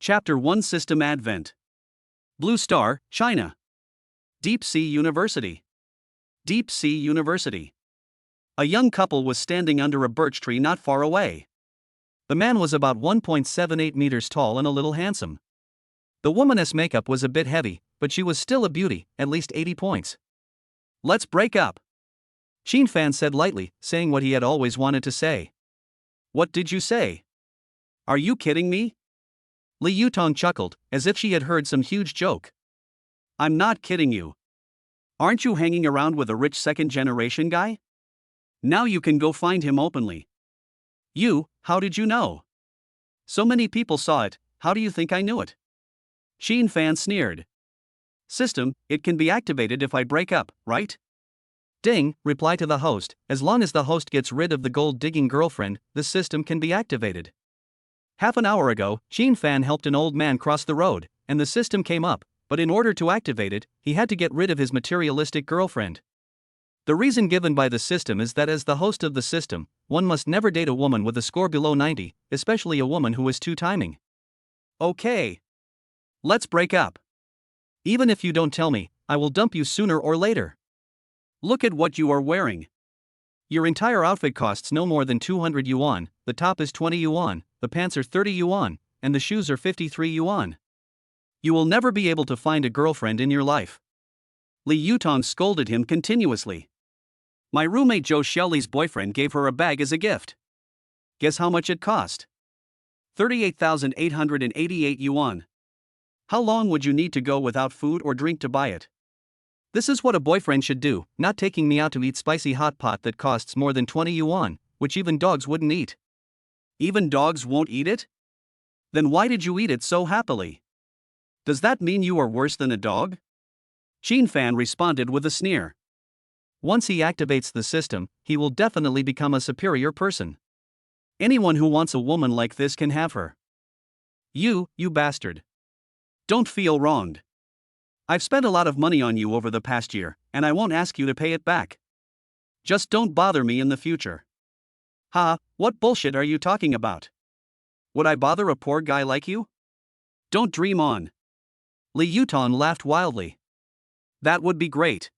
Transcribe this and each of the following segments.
Chapter 1 System Advent. Blue Star, China. Deep Sea University. Deep Sea University. A young couple was standing under a birch tree not far away. The man was about 1.78 meters tall and a little handsome. The woman's makeup was a bit heavy, but she was still a beauty, at least 80 points. "Let's break up," Xin Fan said lightly, saying what he had always wanted to say. "What did you say? Are you kidding me?" Li Yutong chuckled, as if she had heard some huge joke. "I'm not kidding you. Aren't you hanging around with a rich second-generation guy? Now you can go find him openly." How did you know? So many people saw it, how do you think I knew it?" Xin Fan sneered. "System, it can be activated if I break up, right?" "Ding," reply to the host, "as long as the host gets rid of the gold-digging girlfriend, the system can be activated." Half an hour ago, Xin Fan helped an old man cross the road, and the system came up, but in order to activate it, he had to get rid of his materialistic girlfriend. The reason given by the system is that as the host of the system, one must never date a woman with a score below 90, especially a woman who is too timing. "Okay. Let's break up. Even if you don't tell me, I will dump you sooner or later. Look at what you are wearing. Your entire outfit costs no more than 200 yuan, the top is 20 yuan, the pants are 30 yuan, and the shoes are 53 yuan. You will never be able to find a girlfriend in your life." Li Yutong scolded him continuously. "My roommate Zhou Xiaoli's boyfriend gave her a bag as a gift. Guess how much it cost? 38,888 yuan. How long would you need to go without food or drink to buy it? This is what a boyfriend should do, not taking me out to eat spicy hot pot that costs more than 20 yuan, which even dogs wouldn't eat." "Even dogs won't eat it? Then why did you eat it so happily? Does that mean you are worse than a dog?" Xin Fan responded with a sneer. "Once he activates the system, he will definitely become a superior person. Anyone who wants a woman like this can have her. You bastard. Don't feel wronged. I've spent a lot of money on you over the past year, and I won't ask you to pay it back. Just don't bother me in the future." "Ha, what bullshit are you talking about? Would I bother a poor guy like you? Don't dream on." Li Yutong laughed wildly. "That would be great."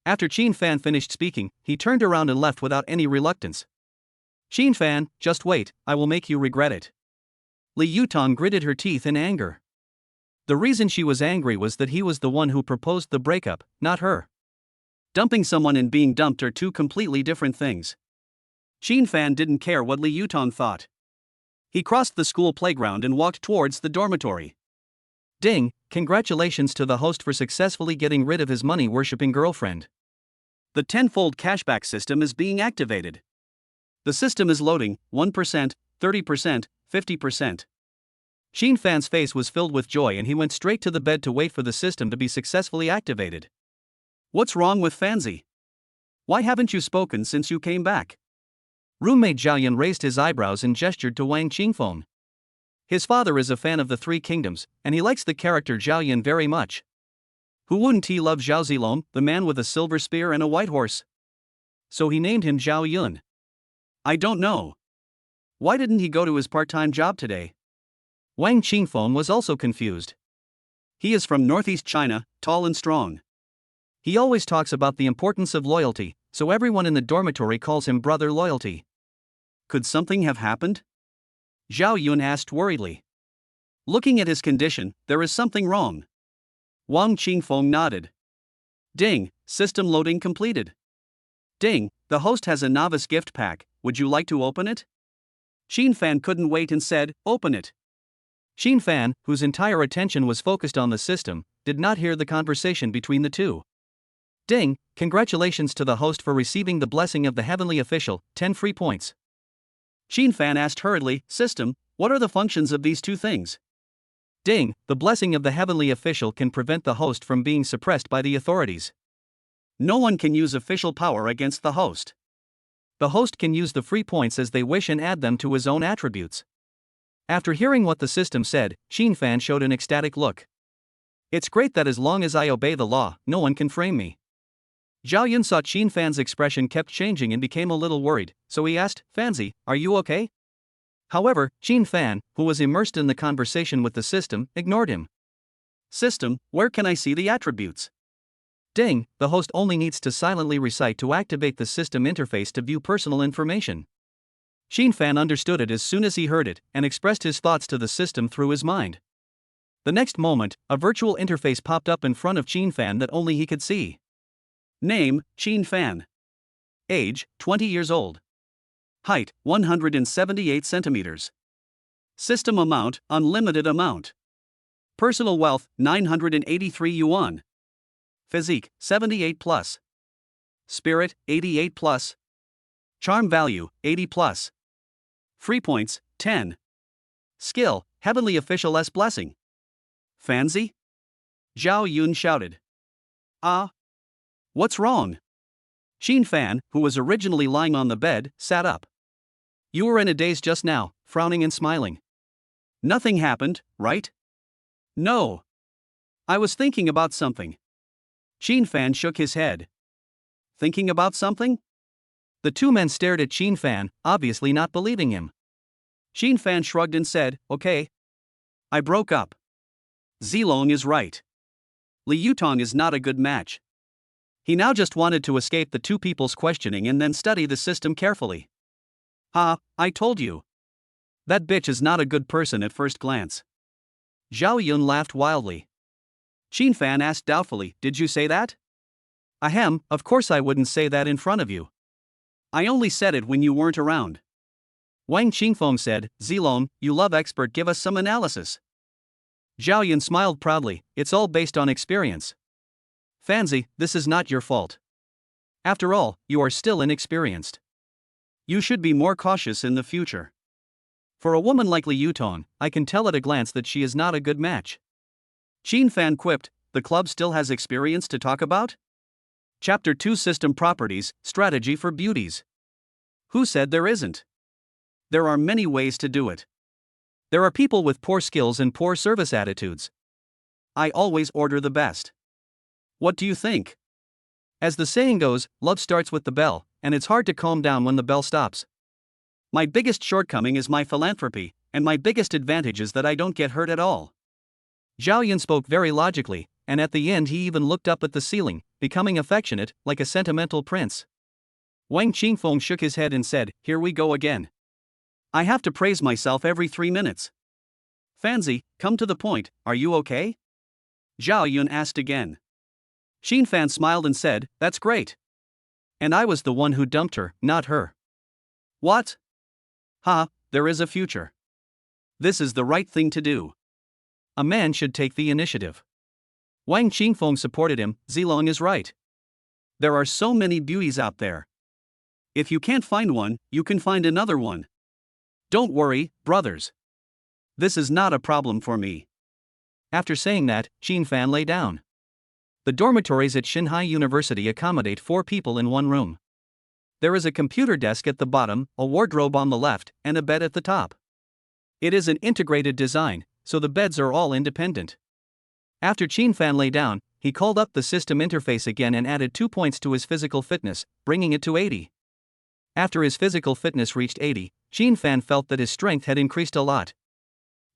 After Xin Fan finished speaking, he turned around and left without any reluctance. "Xin Fan, just wait, I will make you regret it." Li Yutong gritted her teeth in anger. The reason she was angry was that he was the one who proposed the breakup, not her. Dumping someone and being dumped are two completely different things. Xin Fan didn't care what Li Yutong thought. He crossed the school playground and walked towards the dormitory. "Ding, congratulations to the host for successfully getting rid of his money-worshipping girlfriend. The tenfold cashback system is being activated. The system is loading, 1%, 30%, 50%. Xin Fan's face was filled with joy and he went straight to the bed to wait for the system to be successfully activated. "What's wrong with Fanzi? Why haven't you spoken since you came back?" Roommate Zhaoyan raised his eyebrows and gestured to Wang Qingfeng. His father is a fan of the Three Kingdoms, and he likes the character Zhaoyan very much. Who wouldn't he love Zhao Zilong, the man with a silver spear and a white horse? So he named him Zhao Yun. "I don't know. Why didn't he go to his part-time job today?" Wang Qingfeng was also confused. "He is from northeast China, tall and strong. He always talks about the importance of loyalty, so everyone in the dormitory calls him Brother Loyalty." "Could something have happened?" Zhao Yun asked worriedly. "Looking at his condition, there is something wrong." Wang Qingfeng nodded. "Ding, system loading completed. Ding, the host has a novice gift pack, would you like to open it?" Xin Fan couldn't wait and said, "Open it." Xin Fan, whose entire attention was focused on the system, did not hear the conversation between the two. "Ding, congratulations to the host for receiving the blessing of the heavenly official, 10 free points." Xin Fan asked hurriedly, "System, what are the functions of these two things?" "Ding, the blessing of the heavenly official can prevent the host from being suppressed by the authorities. No one can use official power against the host. The host can use the free points as they wish and add them to his own attributes." After hearing what the system said, Xin Fan showed an ecstatic look. "It's great that as long as I obey the law, no one can frame me." Zhao Yun saw Xin Fan's expression kept changing and became a little worried, so he asked, "Fanzi, are you okay?" However, Xin Fan, who was immersed in the conversation with the system, ignored him. System, where can I see the attributes? Ding, the host only needs to silently recite to activate the system interface to view personal information. Xin Fan understood it as soon as he heard it and expressed his thoughts to the system through his mind. The next moment, a virtual interface popped up in front of Xin Fan that only he could see. Name, Xin Fan. Age, 20 years old. Height, 178 centimeters. System amount, unlimited amount. Personal wealth, 983 yuan. Physique, 78 plus. Spirit, 88 plus. Charm value, 80 plus. Free points, 10. Skill, Heavenly Official's Blessing. Fancy? Zhao Yun shouted. Ah? What's wrong? Xin Fan, who was originally lying on the bed, sat up. You were in a daze just now, frowning and smiling. Nothing happened, right? No. I was thinking about something. Xin Fan shook his head. Thinking about something? The two men stared at Xin Fan, obviously not believing him. Xin Fan shrugged and said, okay. I broke up. Zilong is right. Li Yutong is not a good match. He now just wanted to escape the two people's questioning and then study the system carefully. Ha, I told you. That bitch is not a good person at first glance. Zhao Yun laughed wildly. Xin Fan asked doubtfully, did you say that? Ahem, of course I wouldn't say that in front of you. I only said it when you weren't around. Wang Qingfeng said, Zilong, you love expert, give us some analysis. Zhao Yun smiled proudly, it's all based on experience. Fanzi, this is not your fault. After all, you are still inexperienced. You should be more cautious in the future. For a woman like Li Yutong, I can tell at a glance that she is not a good match. Xin Fan quipped, the club still has experience to talk about? Chapter 2 System Properties, Strategy for Beauties. Who said there isn't? There are many ways to do it. There are people with poor skills and poor service attitudes. I always order the best. What do you think? As the saying goes, love starts with the bell, and it's hard to calm down when the bell stops. My biggest shortcoming is my philanthropy, and my biggest advantage is that I don't get hurt at all. Zhao Yun spoke very logically, and at the end he even looked up at the ceiling, becoming affectionate, like a sentimental prince. Wang Qingfeng shook his head and said, here we go again. I have to praise myself every 3 minutes. Fanzi, come to the point, are you okay? Zhao Yun asked again. Xin Fan smiled and said, that's great. And I was the one who dumped her, not her. What? Ha, there is a future. This is the right thing to do. A man should take the initiative. Wang Qingfeng supported him, Zilong is right. There are so many beauties out there. If you can't find one, you can find another one. Don't worry, brothers. This is not a problem for me. After saying that, Xin Fan lay down. The dormitories at Xinhai University accommodate 4 people in one room. There is a computer desk at the bottom, a wardrobe on the left, and a bed at the top. It is an integrated design, so the beds are all independent. After Xin Fan lay down, he called up the system interface again and added 2 points to his physical fitness, bringing it to 80. After his physical fitness reached 80, Xin Fan felt that his strength had increased a lot.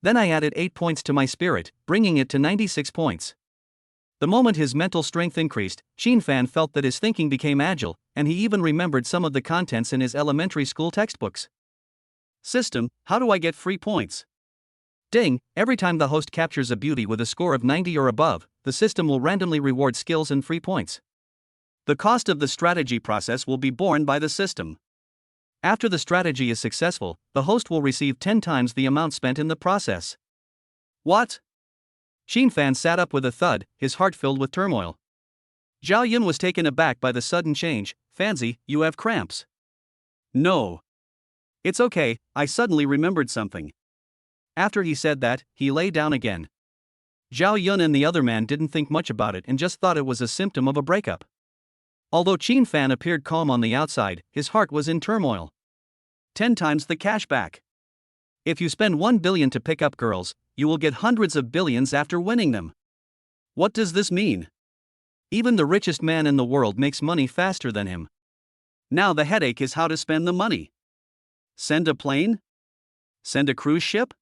Then I added 8 points to my spirit, bringing it to 96 points. The moment his mental strength increased, Xin Fan felt that his thinking became agile, and he even remembered some of the contents in his elementary school textbooks. System, how do I get free points? Ding, every time the host captures a beauty with a score of 90 or above, the system will randomly reward skills and free points. The cost of the strategy process will be borne by the system. After the strategy is successful, the host will receive 10 times the amount spent in the process. What? Xin Fan sat up with a thud, his heart filled with turmoil. Zhao Yun was taken aback by the sudden change. Fanzi, you have cramps. No. It's okay, I suddenly remembered something. After he said that, he lay down again. Zhao Yun and the other man didn't think much about it and just thought it was a symptom of a breakup. Although Xin Fan appeared calm on the outside, his heart was in turmoil. 10 times the cash back. If you spend 1 billion to pick up girls, you will get hundreds of billions after winning them. What does this mean? Even the richest man in the world makes money faster than him. Now the headache is how to spend the money. Send a plane? Send a cruise ship?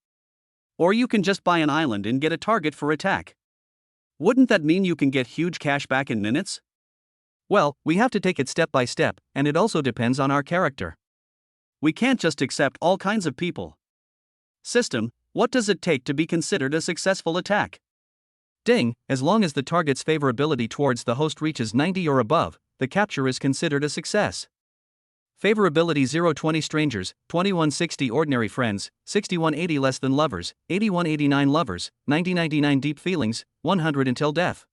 Or you can just buy an island and get a target for attack. Wouldn't that mean you can get huge cash back in minutes? Well, we have to take it step by step, and it also depends on our character. We can't just accept all kinds of people. System, what does it take to be considered a successful attack? Ding, as long as the target's favorability towards the host reaches 90 or above, the capture is considered a success. Favorability 0-20 strangers, 2160 ordinary friends, 6180 less than lovers, 8189 lovers, 9099 deep feelings, 100 until death.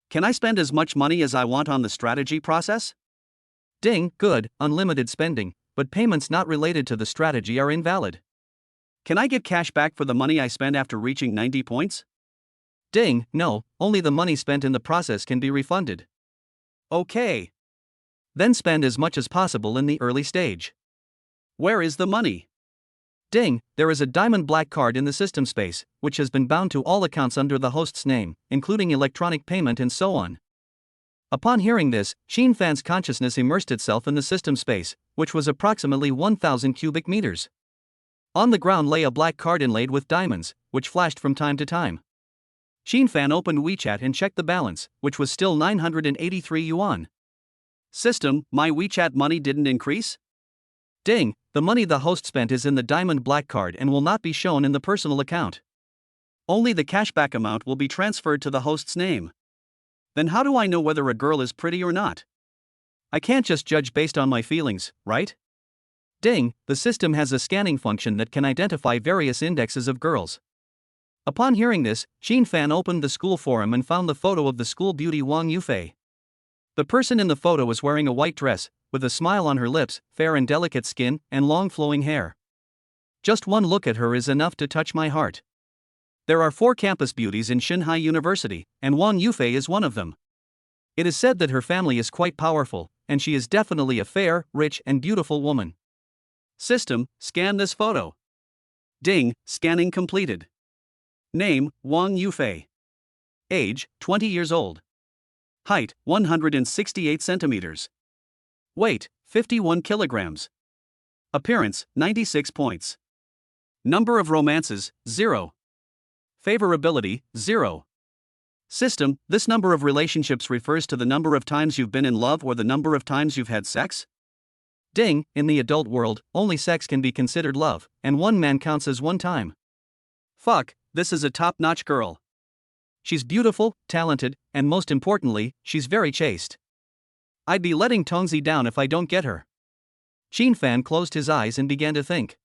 Can I spend as much money as I want on the strategy process? Ding, good, unlimited spending, but payments not related to the strategy are invalid. Can I get cash back for the money I spend after reaching 90 points? Ding, no, only the money spent in the process can be refunded. Okay. Then spend as much as possible in the early stage. Where is the money? Ding, there is a diamond black card in the system space, which has been bound to all accounts under the host's name, including electronic payment and so on. Upon hearing this, Sheen Fan's consciousness immersed itself in the system space, which was approximately 1,000 cubic meters. On the ground lay a black card inlaid with diamonds, which flashed from time to time. Sheen Fan opened WeChat and checked the balance, which was still 983 yuan. System, my WeChat money didn't increase? Ding, the money the host spent is in the diamond black card and will not be shown in the personal account. Only the cashback amount will be transferred to the host's name. Then how do I know whether a girl is pretty or not? I can't just judge based on my feelings, right? Ding, the system has a scanning function that can identify various indexes of girls. Upon hearing this, Sheen Fan opened the school forum and found the photo of the school beauty Wang Yufei. The person in the photo was wearing a white dress, with a smile on her lips, fair and delicate skin, and long flowing hair. Just one look at her is enough to touch my heart. There are 4 campus beauties in Xinhai University, and Wang Yufei is one of them. It is said that her family is quite powerful, and she is definitely a fair, rich, and beautiful woman. System, scan this photo. Ding, scanning completed. Name, Wang Yufei. Age, 20 years old. Height, 168 centimeters. Weight, 51 kilograms. Appearance, 96 points. Number of romances, 0. Favorability, 0. System, this number of relationships refers to the number of times you've been in love or the number of times you've had sex? Ding, in the adult world, only sex can be considered love, and one man counts as one time. Fuck, this is a top-notch girl. She's beautiful, talented, and most importantly, she's very chaste. I'd be letting Tongzi down if I don't get her. Sheen Fan closed his eyes and began to think.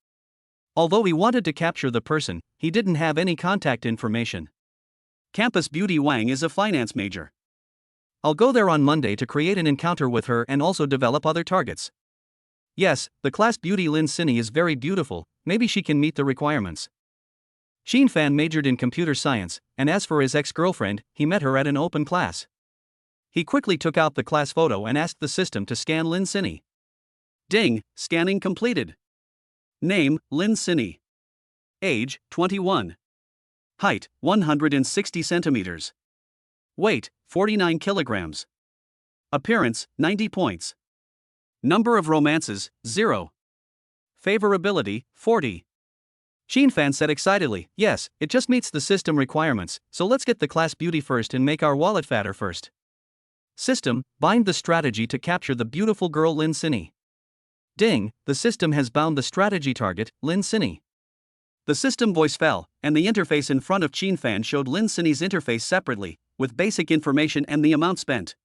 Although he wanted to capture the person, he didn't have any contact information. Campus beauty Wang is a finance major. I'll go there on Monday to create an encounter with her and also develop other targets. Yes, the class beauty Lin Sinny is very beautiful, maybe she can meet the requirements. Sheen Fan majored in computer science, and as for his ex-girlfriend, he met her at an open class. He quickly took out the class photo and asked the system to scan Lin Sinny. Ding, scanning completed. Name, Lin Sinny. Age, 21. Height, 160 centimeters. Weight, 49 kilograms. Appearance, 90 points. Number of romances, 0. Favorability, 40. Sheen Fan said excitedly, yes, it just meets the system requirements, so let's get the class beauty first and make our wallet fatter first. System, bind the strategy to capture the beautiful girl Lin Sinny. Ding, the system has bound the strategy target, Lin Sinny. The system voice fell, and the interface in front of Sheen Fan showed Lin Sinny's interface separately, with basic information and the amount spent.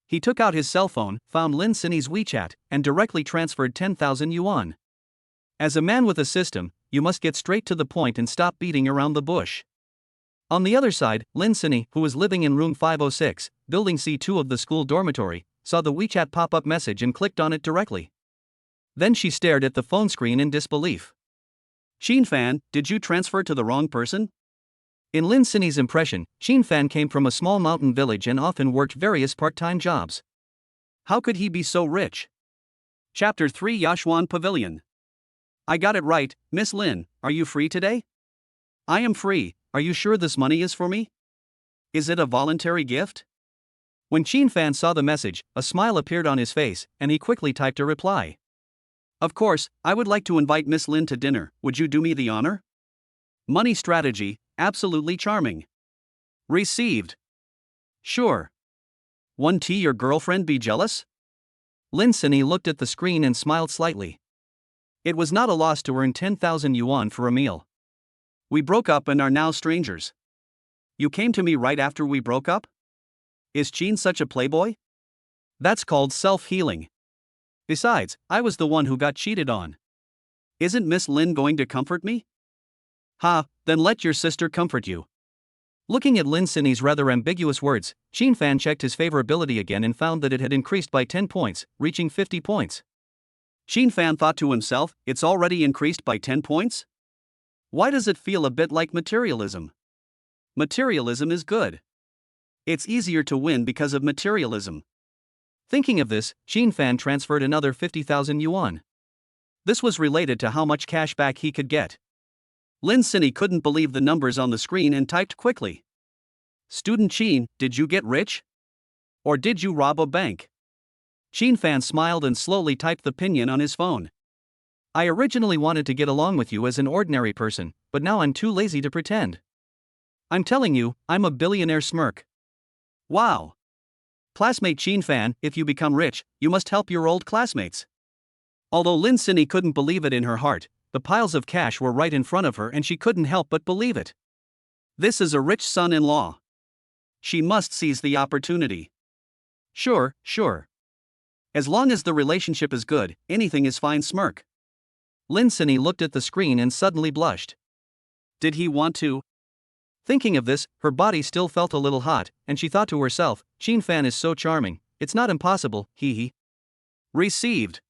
He took out his cell phone, found Lin Sinny's WeChat, and directly transferred 10,000 yuan. As a man with a system, you must get straight to the point and stop beating around the bush. On the other side, Lin Sinny, who was living in room 506, building C2 of the school dormitory, saw the WeChat pop-up message and clicked on it directly. Then she stared at the phone screen in disbelief. Sheen Fan, did you transfer to the wrong person? In Lin Sinny's impression, Sheen Fan came from a small mountain village and often worked various part-time jobs. How could he be so rich? Chapter 3 Yashuan Pavilion. I got it right, Miss Lin, are you free today? I am free, are you sure this money is for me? Is it a voluntary gift? When Sheen Fan saw the message, a smile appeared on his face, and he quickly typed a reply. Of course, I would like to invite Miss Lin to dinner. Would you do me the honor? Money strategy, absolutely charming. Received. Sure. Won't your girlfriend be jealous? Lin Sini looked at the screen and smiled slightly. It was not a loss to earn 10,000 yuan for a meal. We broke up and are now strangers. You came to me right after we broke up? Is Qin such a playboy? That's called self-healing. Besides, I was the one who got cheated on. Isn't Miss Lin going to comfort me? Ha, then let your sister comfort you. Looking at Lin Sini's rather ambiguous words, Qin Fan checked his favorability again and found that it had increased by 10 points, reaching 50 points. Qin Fan thought to himself, it's already increased by 10 points? Why does it feel a bit like materialism? Materialism is good. It's easier to win because of materialism. Thinking of this, Qin Fan transferred another 50,000 yuan. This was related to how much cash back he could get. Lin Sini couldn't believe the numbers on the screen and typed quickly. Student Qin, did you get rich? Or did you rob a bank? Qin Fan smiled and slowly typed the pinyin on his phone. I originally wanted to get along with you as an ordinary person, but now I'm too lazy to pretend. I'm telling you, I'm a billionaire smirk. Wow. Classmate Qin Fan, if you become rich, you must help your old classmates. Although Lin Sini couldn't believe it in her heart, the piles of cash were right in front of her and she couldn't help but believe it. This is a rich son-in-law. She must seize the opportunity. Sure. As long as the relationship is good, anything is fine smirk. Lin Sini looked at the screen and suddenly blushed. Did he want to? Thinking of this, her body still felt a little hot, and she thought to herself, Qin Fan is so charming, it's not impossible, hee. Received.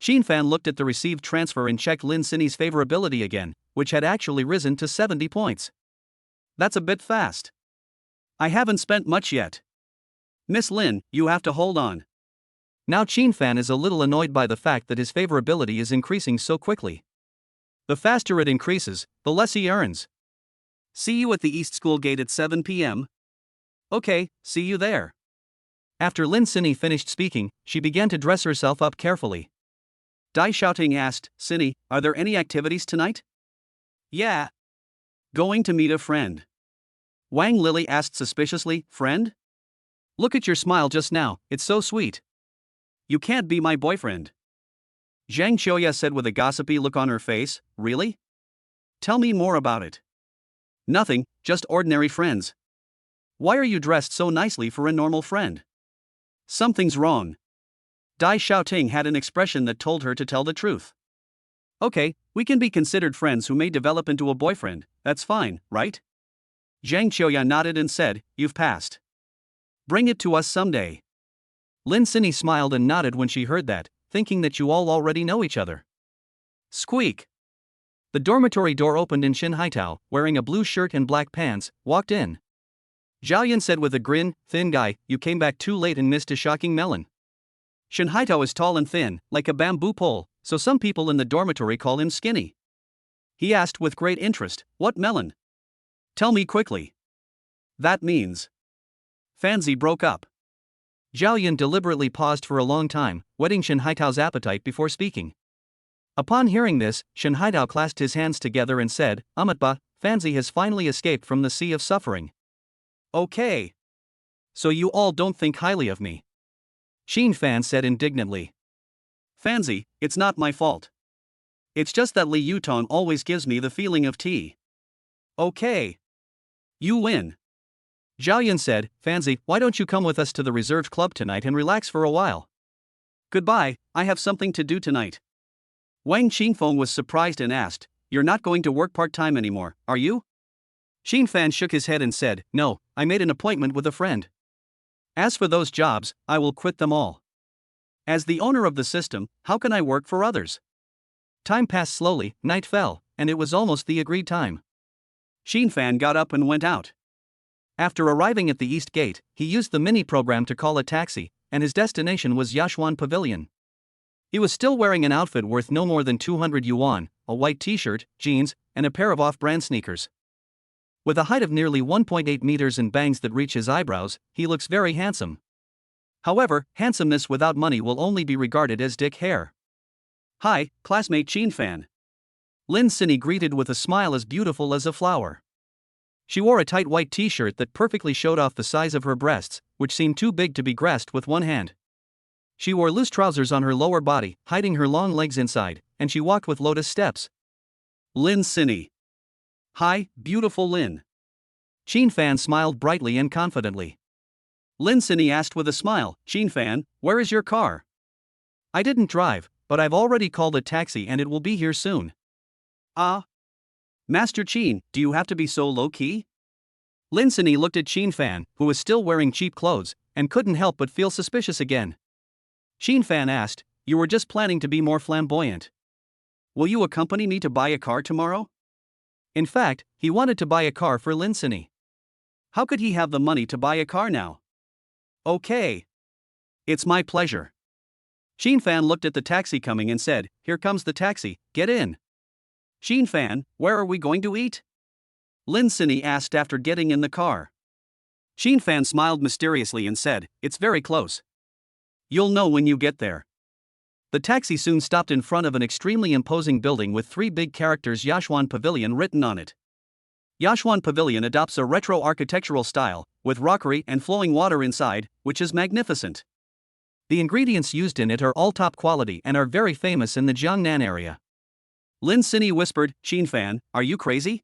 Qin Fan looked at the received transfer and checked Lin Sini's favorability again, which had actually risen to 70 points. That's a bit fast. I haven't spent much yet. Miss Lin, you have to hold on. Now Qin Fan is a little annoyed by the fact that his favorability is increasing so quickly. The faster it increases, the less he earns. See you at the East School Gate at 7 p.m. Okay, see you there. After Lin Sini finished speaking, she began to dress herself up carefully. Dai Xiaoting asked, Sini, are there any activities tonight? Yeah. Going to meet a friend. Wang Lily asked suspiciously, friend? Look at your smile just now, it's so sweet. You can't be my boyfriend. Zhang Qiuya said with a gossipy look on her face, really? Tell me more about it. Nothing, just ordinary friends. Why are you dressed so nicely for a normal friend? Something's wrong. Dai Xiaoting had an expression that told her to tell the truth. Okay, we can be considered friends who may develop into a boyfriend, that's fine, right? Zhang Qiuya nodded and said, you've passed. Bring it to us someday. Lin Sini smiled and nodded when she heard that, thinking that you all already know each other. Squeak. The dormitory door opened and Shin Haitao, wearing a blue shirt and black pants, walked in. Zhao said with a grin, thin guy, you came back too late and missed a shocking melon. Shin Haitao is tall and thin, like a bamboo pole, so some people in the dormitory call him skinny. He asked with great interest, what melon? Tell me quickly. That means Fanzi broke up. Zhao Yan deliberately paused for a long time, whetting Shin Haitao's appetite before speaking. Upon hearing this, Shin Haitao clasped his hands together and said, Amatba, Fanzi has finally escaped from the sea of suffering. Okay. So you all don't think highly of me. Qin Fan said indignantly. Fanzi, it's not my fault. It's just that Li Yutong always gives me the feeling of tea. Okay. You win. Zhao Yan said, Fanzi, why don't you come with us to the reserved club tonight and relax for a while? Goodbye, I have something to do tonight. Wang Qingfeng was surprised and asked, you're not going to work part-time anymore, are you? Qin Fan shook his head and said, no, I made an appointment with a friend. As for those jobs, I will quit them all. As the owner of the system, how can I work for others? Time passed slowly, night fell, and it was almost the agreed time. Qin Fan got up and went out. After arriving at the East Gate, he used the mini-program to call a taxi, and his destination was Yashuan Pavilion. He was still wearing an outfit worth no more than 200 yuan, a white t-shirt, jeans, and a pair of off-brand sneakers. With a height of nearly 1.8 meters and bangs that reach his eyebrows, he looks very handsome. However, handsomeness without money will only be regarded as dick hair. Hi, classmate Chin Fan. Lin Sinny greeted with a smile as beautiful as a flower. She wore a tight white t-shirt that perfectly showed off the size of her breasts, which seemed too big to be grasped with one hand. She wore loose trousers on her lower body, hiding her long legs inside, and she walked with lotus steps. Lin Sinny. Hi, beautiful Lin. Chin Fan smiled brightly and confidently. Lin Sinny asked with a smile, Chin Fan, where is your car? I didn't drive, but I've already called a taxi and it will be here soon. Ah. Master Chin, do you have to be so low-key? Lin Sinny looked at Chin Fan, who was still wearing cheap clothes, and couldn't help but feel suspicious again. Chin Fan asked, you were just planning to be more flamboyant. Will you accompany me to buy a car tomorrow? In fact, he wanted to buy a car for Lin Sinny. How could he have the money to buy a car now? Okay. It's my pleasure. Chin Fan looked at the taxi coming and said, here comes the taxi, get in. Chin Fan, where are we going to eat? Lin Sinny asked after getting in the car. Chin Fan smiled mysteriously and said, it's very close. You'll know when you get there. The taxi soon stopped in front of an extremely imposing building with three big characters Yashwan Pavilion written on it. Yashwan Pavilion adopts a retro architectural style, with rockery and flowing water inside, which is magnificent. The ingredients used in it are all top quality and are very famous in the Jiangnan area. Lin Sinny whispered, Chin Fan, are you crazy?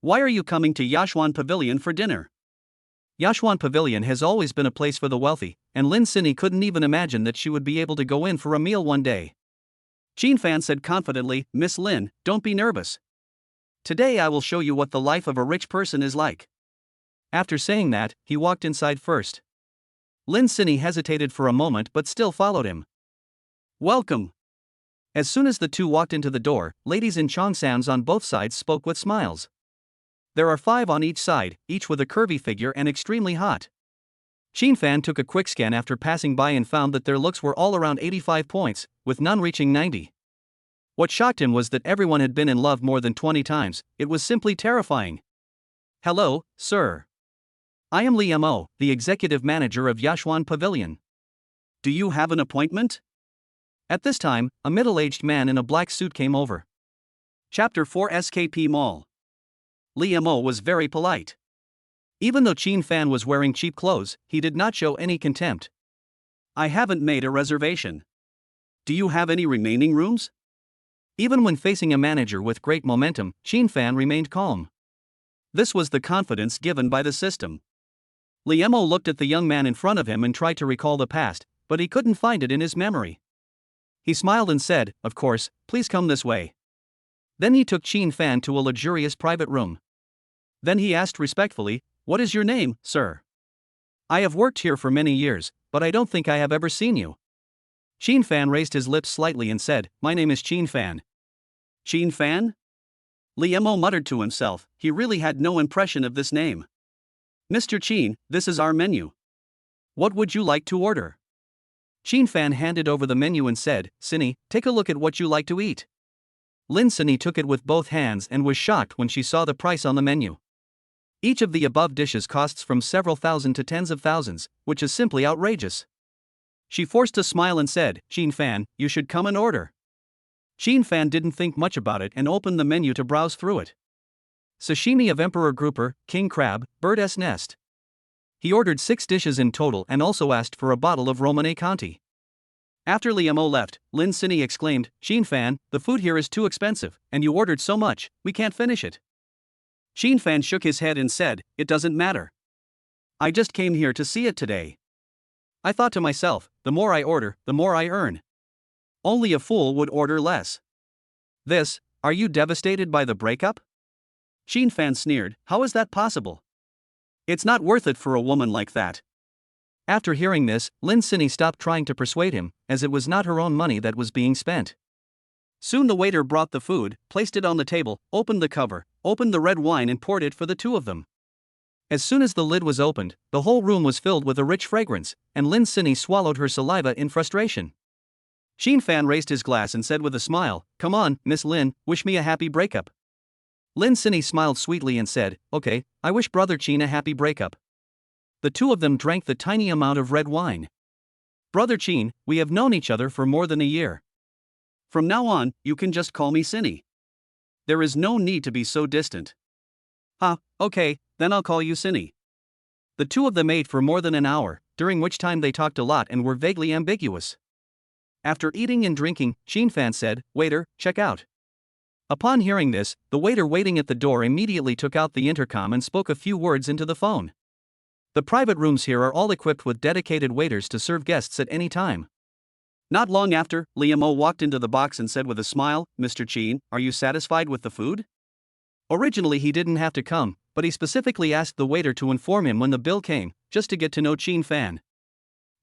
Why are you coming to Yashwan Pavilion for dinner? Yashwan Pavilion has always been a place for the wealthy, and Lin Sinny couldn't even imagine that she would be able to go in for a meal one day. Chin Fan said confidently, Miss Lin, don't be nervous. Today I will show you what the life of a rich person is like. After saying that, he walked inside first. Lin Sinny hesitated for a moment but still followed him. Welcome. As soon as the two walked into the door, ladies in cheongsams on both sides spoke with smiles. There are 5 on each side, each with a curvy figure and extremely hot. Chin Fan took a quick scan after passing by and found that their looks were all around 85 points, with none reaching 90. What shocked him was that everyone had been in love more than 20 times, it was simply terrifying. Hello, sir. I am Li Mo, the executive manager of Yashwan Pavilion. Do you have an appointment? At this time, a middle-aged man in a black suit came over. Chapter 4 SKP Mall. Li Mo was very polite. Even though Chin Fan was wearing cheap clothes, he did not show any contempt. I haven't made a reservation. Do you have any remaining rooms? Even when facing a manager with great momentum, Chin Fan remained calm. This was the confidence given by the system. Li Mo looked at the young man in front of him and tried to recall the past, but he couldn't find it in his memory. He smiled and said, of course, please come this way. Then he took Chin Fan to a luxurious private room. Then he asked respectfully, what is your name, sir? I have worked here for many years, but I don't think I have ever seen you. Chin Fan raised his lips slightly and said, my name is Chin Fan. Chin Fan? Li Mo muttered to himself, he really had no impression of this name. Mr. Chin, this is our menu. What would you like to order? Chin Fan handed over the menu and said, Sinny, take a look at what you like to eat. Lin Sinny took it with both hands and was shocked when she saw the price on the menu. Each of the above dishes costs from several thousand to tens of thousands, which is simply outrageous. She forced a smile and said, Chin Fan, you should come and order. Chin Fan didn't think much about it and opened the menu to browse through it. Sashimi of emperor grouper, king crab, bird's nest. He ordered 6 dishes in total and also asked for a bottle of Romane Conti. After Li Mo left, Lin Sinny exclaimed, Chin Fan, the food here is too expensive, and you ordered so much, we can't finish it. Chin Fan shook his head and said, it doesn't matter. I just came here to see it today. I thought to myself, the more I order, the more I earn. Only a fool would order less. Are you devastated by the breakup? Chin Fan sneered, how is that possible? It's not worth it for a woman like that. After hearing this, Lin Sinny stopped trying to persuade him, as it was not her own money that was being spent. Soon the waiter brought the food, placed it on the table, opened the cover, opened the red wine and poured it for the two of them. As soon as the lid was opened, the whole room was filled with a rich fragrance, and Lin Sinny swallowed her saliva in frustration. Chin Fan raised his glass and said with a smile, come on, Miss Lin, wish me a happy breakup. Lin Sinny smiled sweetly and said, okay, I wish brother Chin a happy breakup. The two of them drank the tiny amount of red wine. Brother Chin, we have known each other for more than a year. From now on, you can just call me Cinny. There is no need to be so distant. Okay, then I'll call you Cinny. The two of them ate for more than an hour, during which time they talked a lot and were vaguely ambiguous. After eating and drinking, Fan said, "Waiter, check out." Upon hearing this, the waiter waiting at the door immediately took out the intercom and spoke a few words into the phone. The private rooms here are all equipped with dedicated waiters to serve guests at any time. Not long after, Liam-O walked into the box and said with a smile, "Mr. Chin, are you satisfied with the food?" Originally he didn't have to come, but he specifically asked the waiter to inform him when the bill came, just to get to know Fan.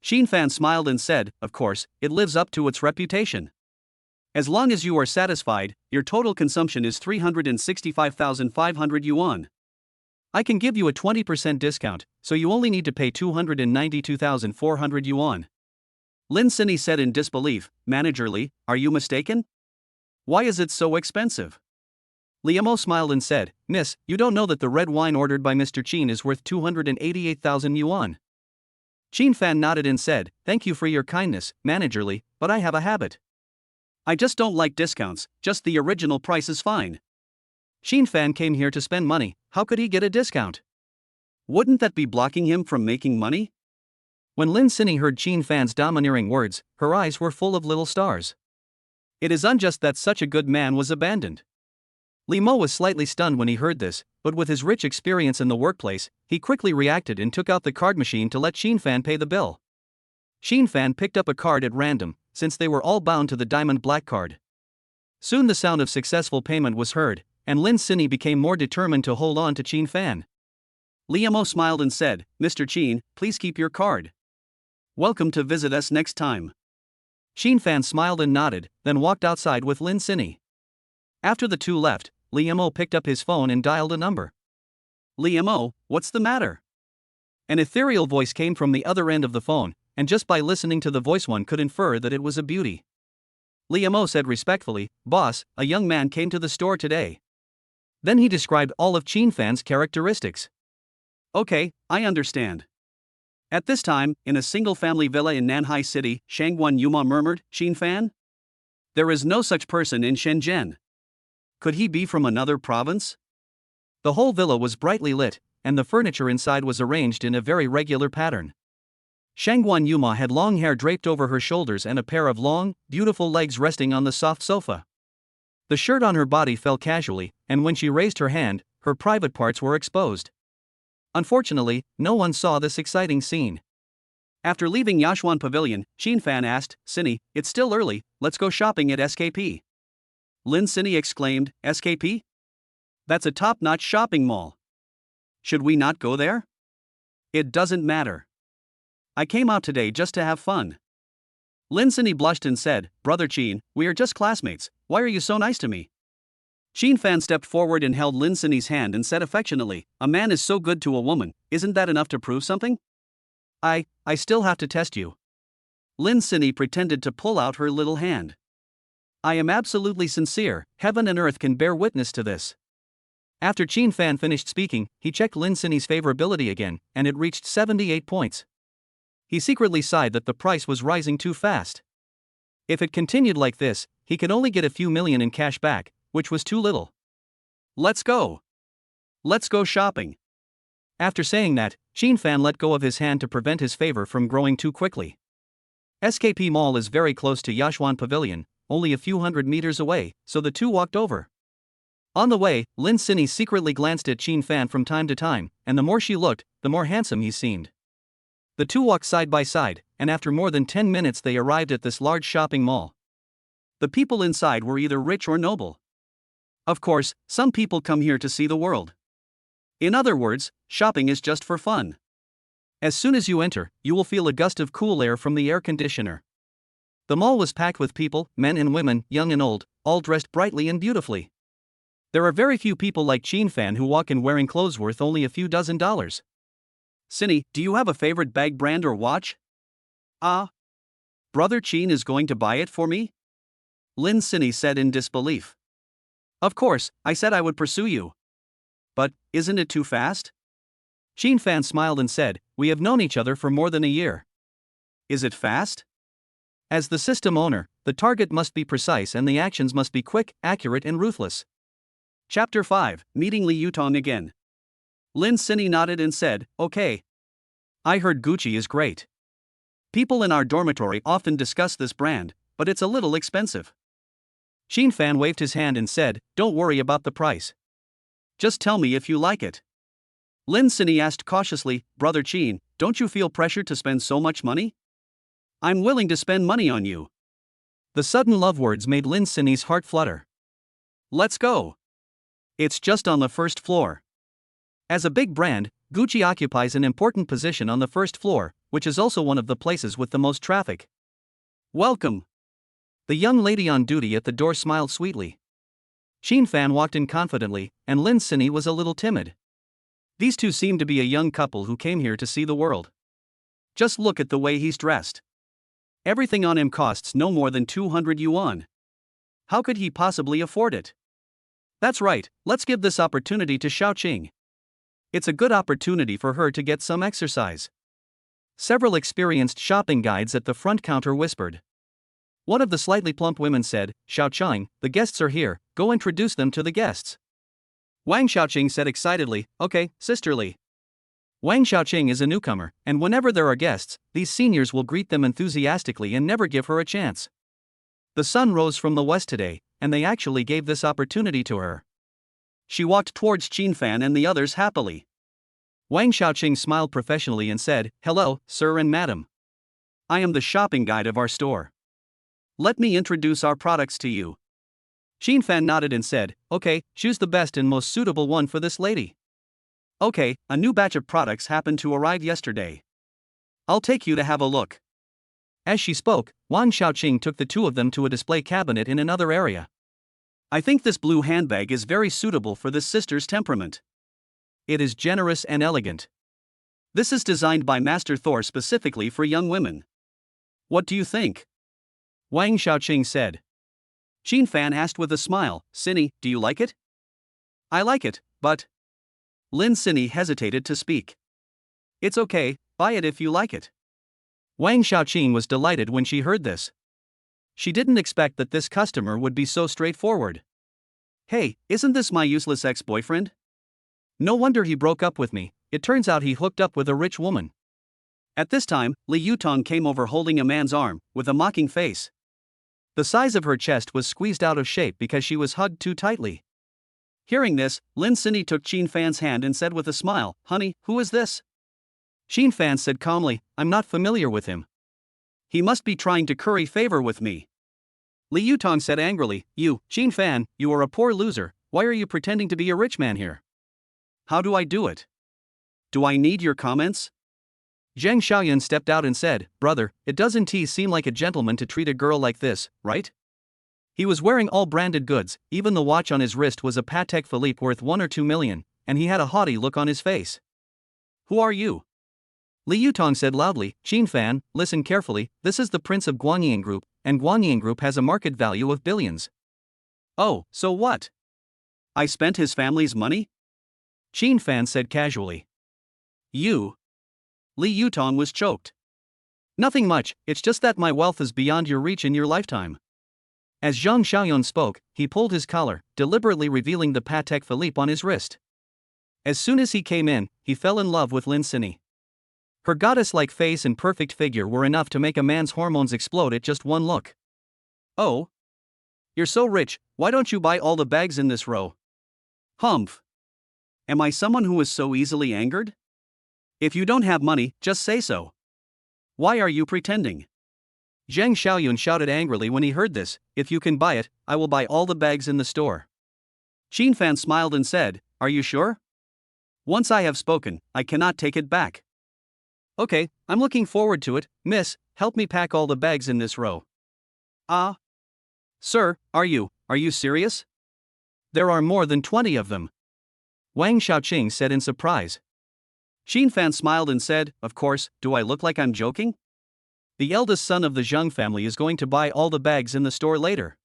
Fan smiled and said, "Of course, it lives up to its reputation. As long as you are satisfied, your total consumption is 365,500 yuan. I can give you a 20% discount, so you only need to pay 292,400 yuan. Lin Cinny said in disbelief, "Managerly, are you mistaken? Why is it so expensive?" Liam-O smiled and said, "Miss, you don't know that the red wine ordered by Mr. Chin is worth 288,000 yuan. Fan nodded and said, "Thank you for your kindness, managerly, but I have a habit. I just don't like discounts, just the original price is fine." Fan came here to spend money, how could he get a discount? Wouldn't that be blocking him from making money? When Lin Cinny heard Fan's domineering words, her eyes were full of little stars. It is unjust that such a good man was abandoned. Liam-O was slightly stunned when he heard this, but with his rich experience in the workplace, he quickly reacted and took out the card machine to let Fan pay the bill. Fan picked up a card at random, since they were all bound to the diamond black card. Soon the sound of successful payment was heard, and Lin Cinny became more determined to hold on to Fan. Liam-O smiled and said, "Mr. Chin, please keep your card. Welcome to visit us next time." Fan smiled and nodded, then walked outside with Lin Cinny. After the two left, Liam-O picked up his phone and dialed a number. "Liam-O, what's the matter?" An ethereal voice came from the other end of the phone, and just by listening to the voice one could infer that it was a beauty. Liam-O said respectfully, "Boss, a young man came to the store today." Then he described all of Fan's characteristics. "Okay, I understand." At this time, in a single-family villa in Nanhai City, Shangguan Yuma murmured, "Fan? There is no such person in Shenzhen. Could he be from another province?" The whole villa was brightly lit, and the furniture inside was arranged in a very regular pattern. Shangguan Yuma had long hair draped over her shoulders and a pair of long, beautiful legs resting on the soft sofa. The shirt on her body fell casually, and when she raised her hand, her private parts were exposed. Unfortunately, no one saw this exciting scene. After leaving Yashuan Pavilion, Fan asked, "Cinny, it's still early, let's go shopping at SKP." Lin Cinny exclaimed, "SKP? That's a top-notch shopping mall. Should we not go there?" "It doesn't matter. I came out today just to have fun." Lin Cinny blushed and said, "Brother Chin, we are just classmates, why are you so nice to me?" Fan stepped forward and held Lin Cinny's hand and said affectionately, "A man is so good to a woman, isn't that enough to prove something?" I still have to test you." Lin Cinny pretended to pull out her little hand. "I am absolutely sincere, heaven and earth can bear witness to this." After Fan finished speaking, he checked Lin Cinny's favorability again, and it reached 78 points. He secretly sighed that the price was rising too fast. If it continued like this, he could only get a few million in cash back, which was too little. "Let's go. Let's go shopping." After saying that, Fan let go of his hand to prevent his favor from growing too quickly. SKP Mall is very close to Yashuan Pavilion, only a few hundred meters away, so the two walked over. On the way, Lin Cinny secretly glanced at Fan from time to time, and the more she looked, the more handsome he seemed. The two walked side by side, and after more than 10 minutes they arrived at this large shopping mall. The people inside were either rich or noble. Of course, some people come here to see the world. In other words, shopping is just for fun. As soon as you enter, you will feel a gust of cool air from the air conditioner. The mall was packed with people, men and women, young and old, all dressed brightly and beautifully. There are very few people like Fan who walk in wearing clothes worth only a few dozen dollars. "Cinny, do you have a favorite bag brand or watch?" Brother Chin is going to buy it for me?" Lin Cinny said in disbelief. "Of course, I said I would pursue you. But, isn't it too fast?" Fan smiled and said, "We have known each other for more than a year. Is it fast?" As the system owner, The target must be precise and the actions must be quick, accurate, and ruthless. Chapter 5, Meeting Li Yutong again. Lin Sinny nodded and said, okay. I heard Gucci is great. People in our dormitory often discuss this brand, but it's a little expensive. Qin Fan waved his hand and said, don't worry about the price. Just tell me if you like it. Lin Sinny asked cautiously, Brother Qin, don't you feel pressure to spend so much money? I'm willing to spend money on you. The sudden love words made Lin Sinny's heart flutter. Let's go. It's just on the first floor. As a big brand, Gucci occupies an important position on the first floor, which is also one of the places with the most traffic. Welcome. The young lady on duty at the door smiled sweetly. Qin Fan walked in confidently, and Lin Sinny was a little timid. These two seemed to be a young couple who came here to see the world. Just look at the way he's dressed. Everything on him costs no more than 200 yuan. How could he possibly afford it? That's right, let's give this opportunity to Xiaoqing. It's a good opportunity for her to get some exercise. Several experienced shopping guides at the front counter whispered. One of the slightly plump women said, Xiaoqing, the guests are here, go introduce them to the guests. Wang Xiaoqing said excitedly, okay, sisterly. Wang Xiaoqing is a newcomer, and whenever there are guests, these seniors will greet them enthusiastically and never give her a chance. The sun rose from the west today, and they actually gave this opportunity to her. She walked towards Qin Fan and the others happily. Wang Xiaoqing smiled professionally and said, hello, sir and madam. I am the shopping guide of our store. Let me introduce our products to you. Qin Fan nodded and said, okay, choose the best and most suitable one for this lady. Okay, a new batch of products happened to arrive yesterday. I'll take you to have a look. As she spoke, Wang Xiaoqing took the two of them to a display cabinet in another area. I think this blue handbag is very suitable for this sister's temperament. It is generous and elegant. This is designed by Master Thor specifically for young women. What do you think? Wang Xiaoqing said. Qin Fan asked with a smile, Sinny, do you like it? I like it, but... Lin Sinny hesitated to speak. It's okay, buy it if you like it. Wang Xiaoqing was delighted when she heard this. She didn't expect that this customer would be so straightforward. Hey, isn't this my useless ex-boyfriend? No wonder he broke up with me, it turns out he hooked up with a rich woman. At this time, Li Yutong came over holding a man's arm, with a mocking face. The size of her chest was squeezed out of shape because she was hugged too tightly. Hearing this, Lin Sinny took Qin Fan's hand and said with a smile, honey, who is this? Qin Fan said calmly, I'm not familiar with him. He must be trying to curry favor with me. Li Yutong said angrily, you, Qin Fan, you are a poor loser, why are you pretending to be a rich man here? How do I do it? Do I need your comments? Zheng Xiaoyan stepped out and said, brother, it doesn't seem like a gentleman to treat a girl like this, right? He was wearing all branded goods, even the watch on his wrist was a Patek Philippe worth 1 or 2 million, and he had a haughty look on his face. Who are you? Li Yutong said loudly, Qin Fan, listen carefully, this is the Prince of Guanyin Group, and Guanyin Group has a market value of billions. Oh, so what? I spent his family's money? Qin Fan said casually. You? Li Yutong was choked. Nothing much, it's just that my wealth is beyond your reach in your lifetime. As Zhang Xiaoyan spoke, he pulled his collar, deliberately revealing the Patek Philippe on his wrist. As soon as he came in, he fell in love with Lin Sinny. Her goddess-like face and perfect figure were enough to make a man's hormones explode at just one look. Oh? You're so rich, why don't you buy all the bags in this row? Humph. Am I someone who is so easily angered? If you don't have money, just say so. Why are you pretending? Zheng Xiaoyun shouted angrily when he heard this, if you can buy it, I will buy all the bags in the store. Qin Fan smiled and said, are you sure? Once I have spoken, I cannot take it back. Okay, I'm looking forward to it, miss, help me pack all the bags in this row. Ah? Sir, are you serious? There are more than 20 of them. Wang Xiaoqing said in surprise. Qin Fan smiled and said, of course, do I look like I'm joking? The eldest son of the Zheng family is going to buy all the bags in the store later.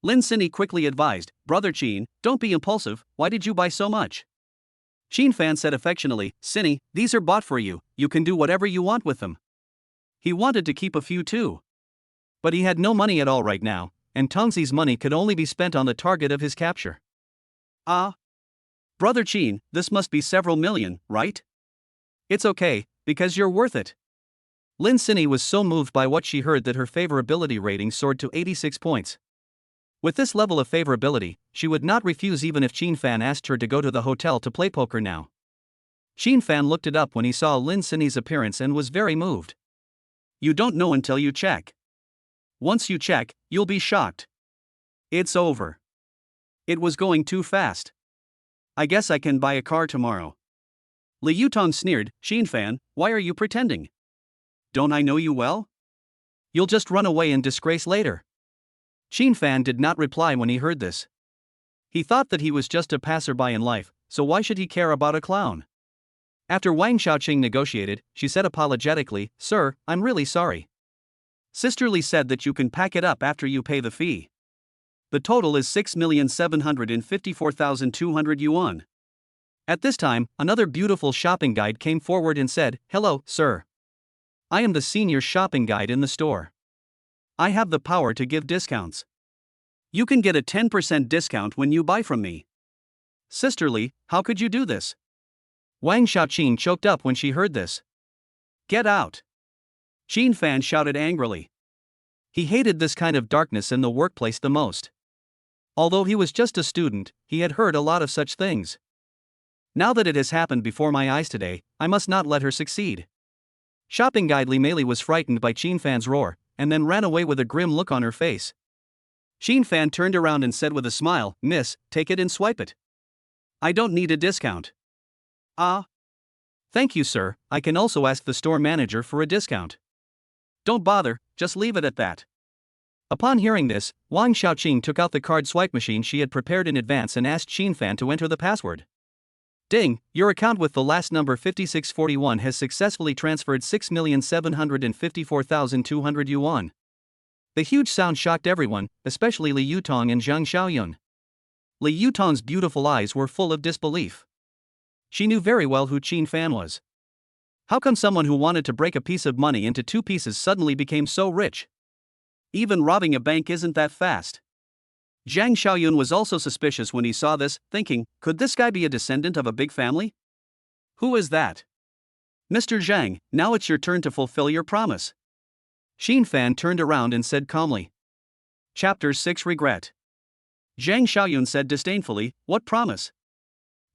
Lin Sinny quickly advised, brother Qin, don't be impulsive, why did you buy so much? Qin Fan said affectionately, Sinny, these are bought for you, you can do whatever you want with them. He wanted to keep a few too. But he had no money at all right now, and Tongzi's money could only be spent on the target of his capture. Ah. Brother Qin, this must be several million, right? It's okay, because you're worth it. Lin Sinny was so moved by what she heard that her favorability rating soared to 86 points. With this level of favorability, she would not refuse even if Qin Fan asked her to go to the hotel to play poker now. Qin Fan looked it up when he saw Lin Sinny's appearance and was very moved. You don't know until you check. Once you check, you'll be shocked. It's over. It was going too fast. I guess I can buy a car tomorrow. Li Yutong sneered, Qin Fan, why are you pretending? Don't I know you well? You'll just run away in disgrace later. Qin Fan did not reply when he heard this. He thought that he was just a passerby in life, so why should he care about a clown? After Wang Xiaoqing negotiated, she said apologetically, Sir, I'm really sorry. Sister Li said that you can pack it up after you pay the fee. The total is 6,754,200 yuan. At this time, another beautiful shopping guide came forward and said, Hello, sir. I am the senior shopping guide in the store. I have the power to give discounts. You can get a 10% discount when you buy from me. Sister Li, how could you do this? Wang Xiaoqing choked up when she heard this. Get out! Qin Fan shouted angrily. He hated this kind of darkness in the workplace the most. Although he was just a student, he had heard a lot of such things. Now that it has happened before my eyes today, I must not let her succeed. Shopping guide Li Meili was frightened by Qin Fan's roar, and then ran away with a grim look on her face. Qin Fan turned around and said with a smile, Miss, take it and swipe it. I don't need a discount. Ah. Thank you, sir, I can also ask the store manager for a discount. Don't bother, just leave it at that. Upon hearing this, Wang Xiaoqing took out the card swipe machine she had prepared in advance and asked Qin Fan to enter the password. Ding, your account with the last number 5641 has successfully transferred 6,754,200 yuan. The huge sound shocked everyone, especially Li Yutong and Zhang Xiaoyun. Li Yutong's beautiful eyes were full of disbelief. She knew very well who Qin Fan was. How come someone who wanted to break a piece of money into two pieces suddenly became so rich? Even robbing a bank isn't that fast. Zhang Xiaoyun was also suspicious when he saw this, thinking, could this guy be a descendant of a big family? Who is that? Mr. Zhang, now it's your turn to fulfill your promise. Qin Fan turned around and said calmly. Chapter 6 Regret. Zhang Xiaoyun said disdainfully, what promise?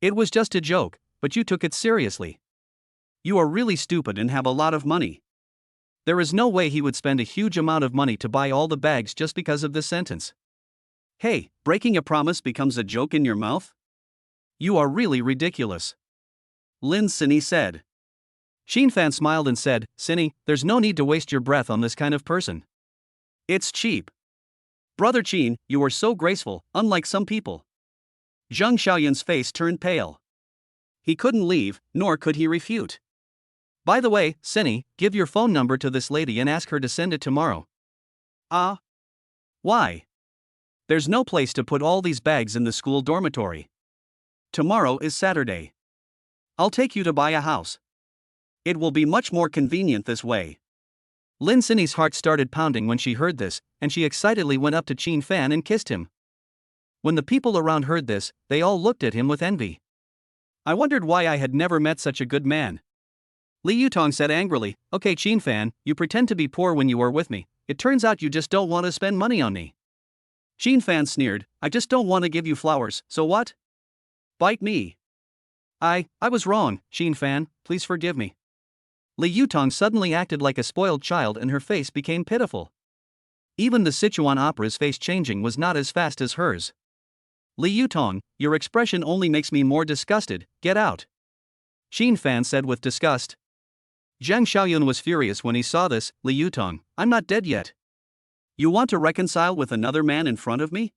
It was just a joke, but you took it seriously. You are really stupid and have a lot of money. There is no way he would spend a huge amount of money to buy all the bags just because of this sentence. Hey, breaking a promise becomes a joke in your mouth? You are really ridiculous. Lin Sinny said. Qin Fan smiled and said, Sinny, there's no need to waste your breath on this kind of person. It's cheap. Brother Qin, you are so graceful, unlike some people. Zhang Xiaoyun's face turned pale. He couldn't leave, nor could he refute. By the way, Sinny, give your phone number to this lady and ask her to send it tomorrow. Ah? Why? There's no place to put all these bags in the school dormitory. Tomorrow is Saturday. I'll take you to buy a house. It will be much more convenient this way. Lin Sinny's heart started pounding when she heard this, and she excitedly went up to Qin Fan and kissed him. When the people around heard this, they all looked at him with envy. I wondered why I had never met such a good man. Li Yutong said angrily, Okay Qin Fan, you pretend to be poor when you are with me, it turns out you just don't want to spend money on me. Qin Fan sneered, I just don't want to give you flowers, so what? Bite me. I was wrong, Qin Fan, please forgive me. Li Yutong suddenly acted like a spoiled child and her face became pitiful. Even the Sichuan opera's face changing was not as fast as hers. Li Yutong, your expression only makes me more disgusted, get out. Qin Fan said with disgust. Zhang Xiaoyun was furious when he saw this, Li Yutong, I'm not dead yet. You want to reconcile with another man in front of me?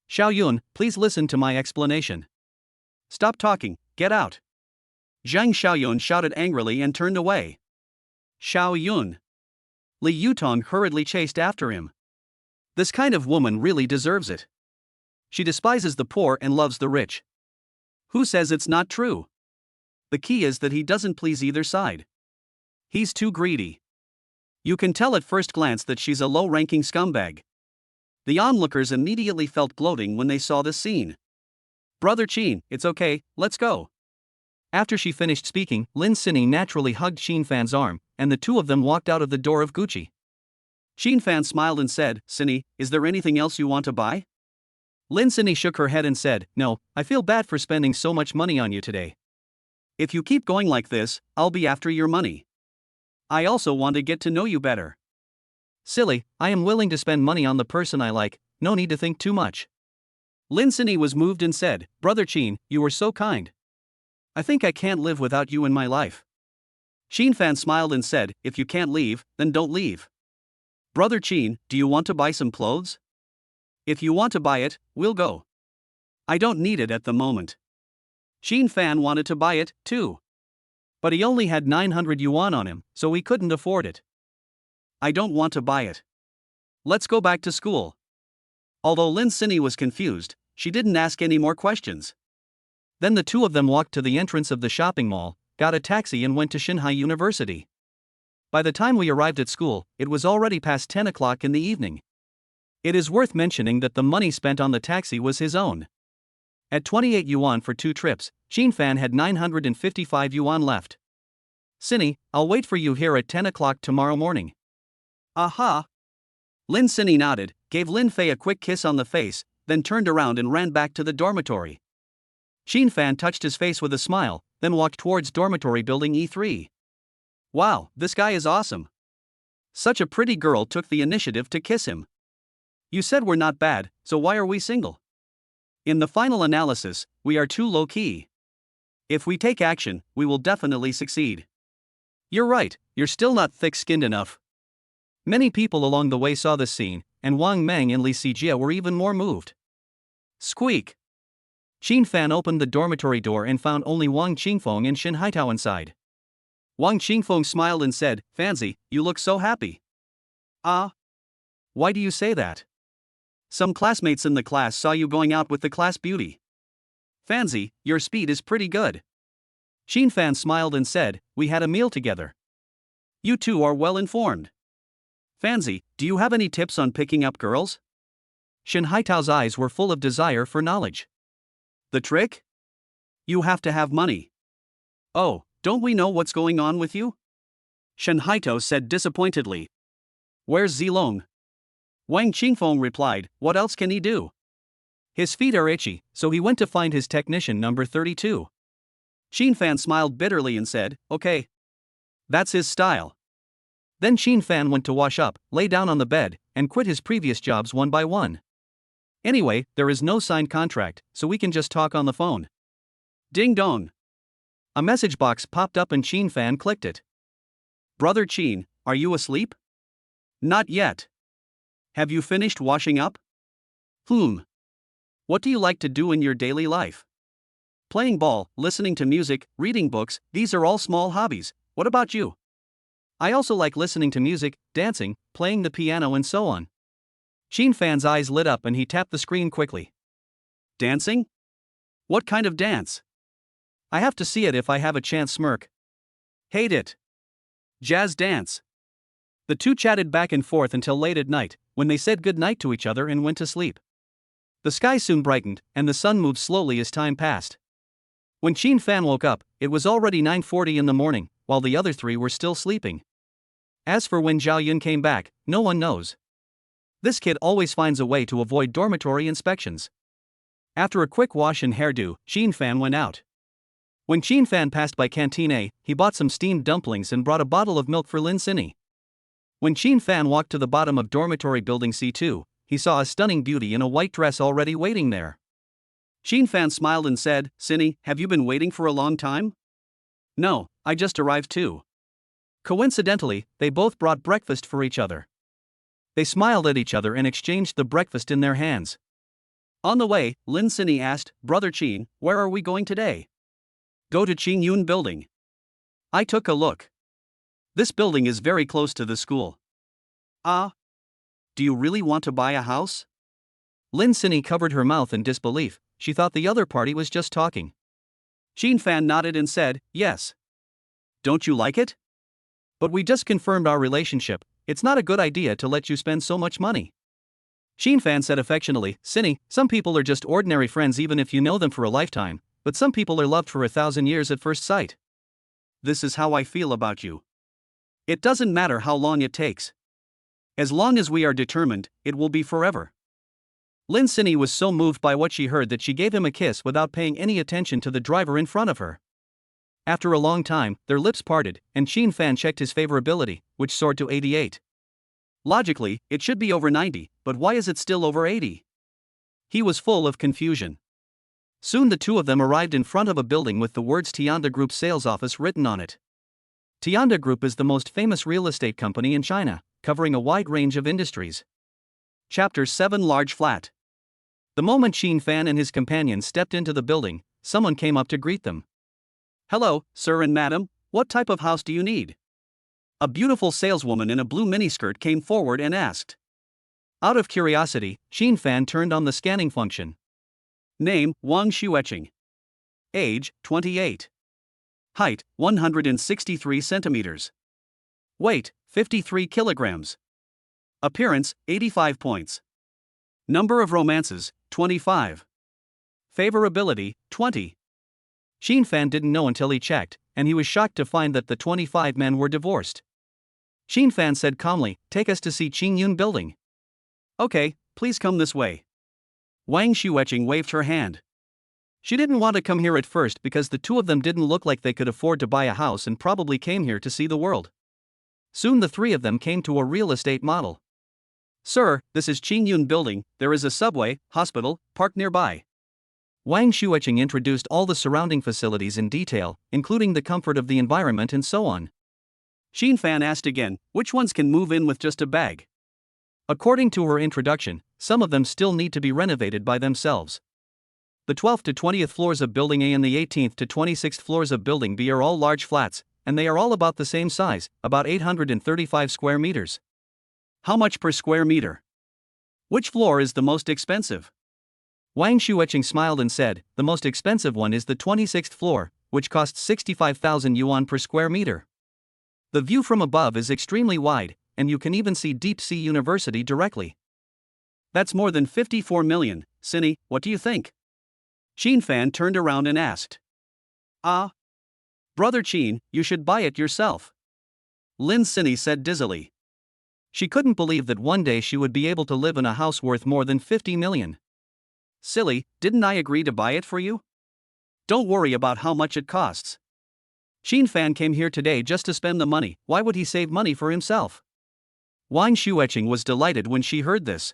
Xiaoyun, please listen to my explanation. Stop talking, get out. Zhang Xiaoyun shouted angrily and turned away. Xiaoyun. Li Yutong hurriedly chased after him. This kind of woman really deserves it. She despises the poor and loves the rich. Who says it's not true? The key is that he doesn't please either side. He's too greedy. You can tell at first glance that she's a low-ranking scumbag. The onlookers immediately felt gloating when they saw this scene. Brother Chin, it's okay, let's go. After she finished speaking, Lin Sinny naturally hugged Shin Fan's arm, and the two of them walked out of the door of Gucci. Shin Fan smiled and said, Sinny, is there anything else you want to buy? Lin Sinny shook her head and said, no, I feel bad for spending so much money on you today. If you keep going like this, I'll be after your money. I also want to get to know you better. Silly, I am willing to spend money on the person I like, no need to think too much. Lin Sinny was moved and said, Brother Chin, you were so kind. I think I can't live without you in my life. Shin Fan smiled and said, if you can't leave, then don't leave. Brother Chin, do you want to buy some clothes? If you want to buy it, we'll go. I don't need it at the moment. Shin Fan wanted to buy it, too. But he only had 900 yuan on him, so he couldn't afford it. I don't want to buy it. Let's go back to school. Although Lin Sinny was confused, she didn't ask any more questions. Then the two of them walked to the entrance of the shopping mall, got a taxi and went to Shanghai University. By the time we arrived at school, it was already past 10 o'clock in the evening. It is worth mentioning that the money spent on the taxi was his own. At 28 yuan for 2 trips, Shin Fan had 955 yuan left. Sinny, I'll wait for you here at 10 o'clock tomorrow morning. Aha! Lin Sinny nodded, gave Lin Fei a quick kiss on the face, then turned around and ran back to the dormitory. Shin Fan touched his face with a smile, then walked towards dormitory building E3. Wow, this guy is awesome. Such a pretty girl took the initiative to kiss him. You said we're not bad, so why are we single? In the final analysis, we are too low-key. If we take action, we will definitely succeed. You're right, you're still not thick-skinned enough. Many people along the way saw this scene, and Wang Meng and Li Sijie were even more moved. Squeak! Shin Fan opened the dormitory door and found only Wang Qingfeng and Shin Haitao inside. Wang Qingfeng smiled and said, Fancy, you look so happy. Ah? Why do you say that? Some classmates in the class saw you going out with the class beauty. Fancy, your speed is pretty good. Shin Fan smiled and said, we had a meal together. You two are well informed. Fancy, do you have any tips on picking up girls? Shin Haitao's eyes were full of desire for knowledge. The trick? You have to have money. Oh, don't we know what's going on with you? Shin Haitao said disappointedly. Where's Zilong? Wang Qingfeng replied, what else can he do? His feet are itchy, so he went to find his technician number 32. Shin Fan smiled bitterly and said, okay. That's his style. Then Shin Fan went to wash up, lay down on the bed, and quit his previous jobs one by one. Anyway, there is no signed contract, so we can just talk on the phone. Ding dong. A message box popped up and Shin Fan clicked it. Brother Chin, are you asleep? Not yet. Have you finished washing up? What do you like to do in your daily life? Playing ball, listening to music, reading books, these are all small hobbies. What about you? I also like listening to music, dancing, playing the piano and so on. Shin Fan's eyes lit up and he tapped the screen quickly. Dancing? What kind of dance? I have to see it if I have a chance. Smirk. Hate it. Jazz dance. The two chatted back and forth until late at night, when they said good night to each other and went to sleep. The sky soon brightened, and the sun moved slowly as time passed. When Shin Fan woke up, it was already 9:40 in the morning, while the other three were still sleeping. As for when Zhao Yun came back, no one knows. This kid always finds a way to avoid dormitory inspections. After a quick wash and hairdo, Shin Fan went out. When Shin Fan passed by Canteen A, he bought some steamed dumplings and brought a bottle of milk for Lin Sinny. When Shin Fan walked to the bottom of dormitory building C2, he saw a stunning beauty in a white dress already waiting there. Shin Fan smiled and said, Sinny, have you been waiting for a long time? No, I just arrived too. Coincidentally, they both brought breakfast for each other. They smiled at each other and exchanged the breakfast in their hands. On the way, Lin Sinny asked, Brother Chin, where are we going today? Go to Qing Yun Building. I took a look. This building is very close to the school. Ah? Do you really want to buy a house? Lin Sinny covered her mouth in disbelief. She thought the other party was just talking. Shin Fan nodded and said, yes. Don't you like it? But we just confirmed our relationship. it's not a good idea to let you spend so much money. Xin Fan said affectionately, Cindy, some people are just ordinary friends even if you know them for a lifetime, but some people are loved for 1,000 years at first sight. This is how I feel about you. It doesn't matter how long it takes. As long as we are determined, it will be forever. Lin Cindy was so moved by what she heard that she gave him a kiss without paying any attention to the driver in front of her. After a long time, their lips parted, and Xin Fan checked his favorability, which soared to 88. Logically, it should be over 90, but why is it still over 80? He was full of confusion. Soon the two of them arrived in front of a building with the words Tianda Group sales office written on it. Tianda Group is the most famous real estate company in China, covering a wide range of industries. Chapter 7 Large Flat. The moment Xin Fan and his companions stepped into the building, someone came up to greet them. Hello, sir and madam, what type of house do you need? A beautiful saleswoman in a blue miniskirt came forward and asked. Out of curiosity, Xin Fan turned on the scanning function. Name, Wang Xuecheng. Age, 28. Height, 163 centimeters. Weight, 53 kilograms. Appearance, 85 points. Number of romances, 25. Favorability, 20. Xin Fan didn't know until he checked, and he was shocked to find that the 25 men were divorced. Xin Fan said calmly, take us to see Qingyun building. Okay, please come this way. Wang Xuecheng waved her hand. She didn't want to come here at first because the two of them didn't look like they could afford to buy a house and probably came here to see the world. Soon the three of them came to a real estate model. Sir, this is Qingyun building, there is a subway, hospital, park nearby. Wang Xuecheng introduced all the surrounding facilities in detail, including the comfort of the environment and so on. Xin Fan asked again, which ones can move in with just a bag? According to her introduction, some of them still need to be renovated by themselves. The 12th to 20th floors of Building A and the 18th to 26th floors of Building B are all large flats, and they are all about the same size, about 835 square meters. How much per square meter? Which floor is the most expensive? Wang Xuecheng smiled and said, the most expensive one is the 26th floor, which costs 65,000 yuan per square meter. The view from above is extremely wide, and you can even see Deep Sea University directly. That's more than 54 million, Cindy, what do you think? Xin Fan turned around and asked. Brother Qin, you should buy it yourself. Lin Cindy said dizzily. She couldn't believe that one day she would be able to live in a house worth more than 50 million. Silly, didn't I agree to buy it for you? Don't worry about how much it costs. Xin Fan came here today just to spend the money, why would he save money for himself? Wang Xuecheng was delighted when she heard this.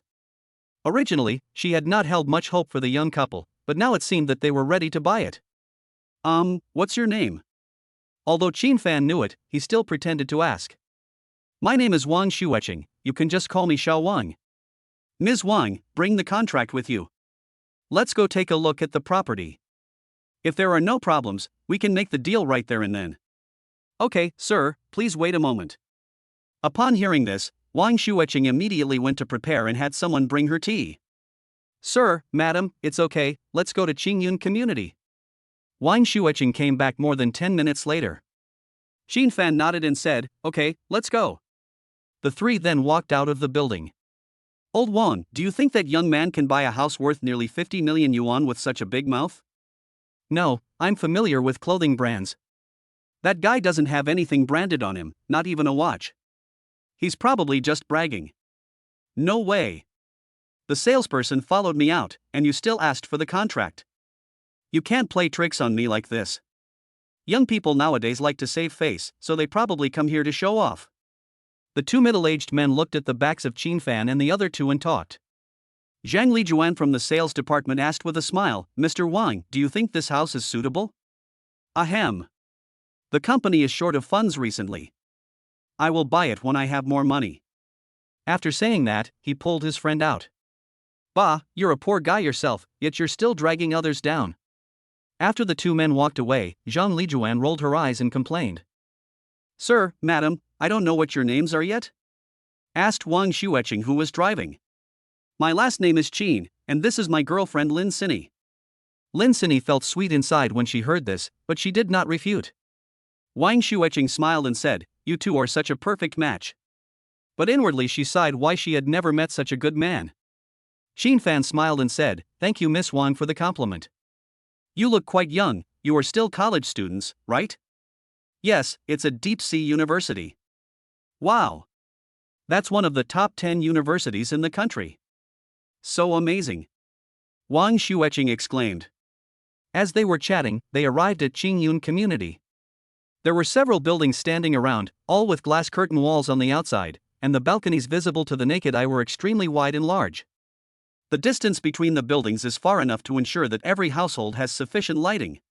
Originally, she had not held much hope for the young couple, but now it seemed that they were ready to buy it. What's your name? Although Xin Fan knew it, he still pretended to ask. My name is Wang Xuecheng, you can just call me Xiao Wang. Ms. Wang, bring the contract with you. Let's go take a look at the property. If there are no problems, we can make the deal right there and then. Okay, sir, please wait a moment. Upon hearing this, Wang Xuecheng immediately went to prepare and had someone bring her tea. Sir, madam, it's okay, let's go to Qingyun Community. Wang Xuecheng came back more than 10 minutes later. Xin Fan nodded and said, okay, let's go. The three then walked out of the building. Old Wang, do you think that young man can buy a house worth nearly 50 million yuan with such a big mouth? No, I'm familiar with clothing brands. That guy doesn't have anything branded on him, not even a watch. He's probably just bragging. No way. The salesperson followed me out, and you still asked for the contract. You can't play tricks on me like this. Young people nowadays like to save face, so they probably come here to show off. The two middle-aged men looked at the backs of Xin Fan and the other two and talked. Zhang Lijuan from the sales department asked with a smile, Mr. Wang, do you think this house is suitable? Ahem. The company is short of funds recently. I will buy it when I have more money. After saying that, he pulled his friend out. Bah, you're a poor guy yourself, yet you're still dragging others down. After the two men walked away, Zhang Lijuan rolled her eyes and complained. Sir, madam, I don't know what your names are yet? Asked Wang Xuecheng, who was driving. My last name is Qin, and this is my girlfriend Lin Cindy. Lin Cindy felt sweet inside when she heard this, but she did not refute. Wang Xuecheng smiled and said, you two are such a perfect match. But inwardly she sighed why she had never met such a good man. Xin Fan smiled and said, "Thank you Miss Wang for the compliment. You look quite young, you are still college students, right?" "Yes, it's a deep-sea university." "Wow. That's one of the top 10 universities in the country. So amazing." Wang Xueqing exclaimed. As they were chatting, they arrived at Qingyun Community. There were several buildings standing around, all with glass curtain walls on the outside, and the balconies visible to the naked eye were extremely wide and large. The distance between the buildings is far enough to ensure that every household has sufficient lighting.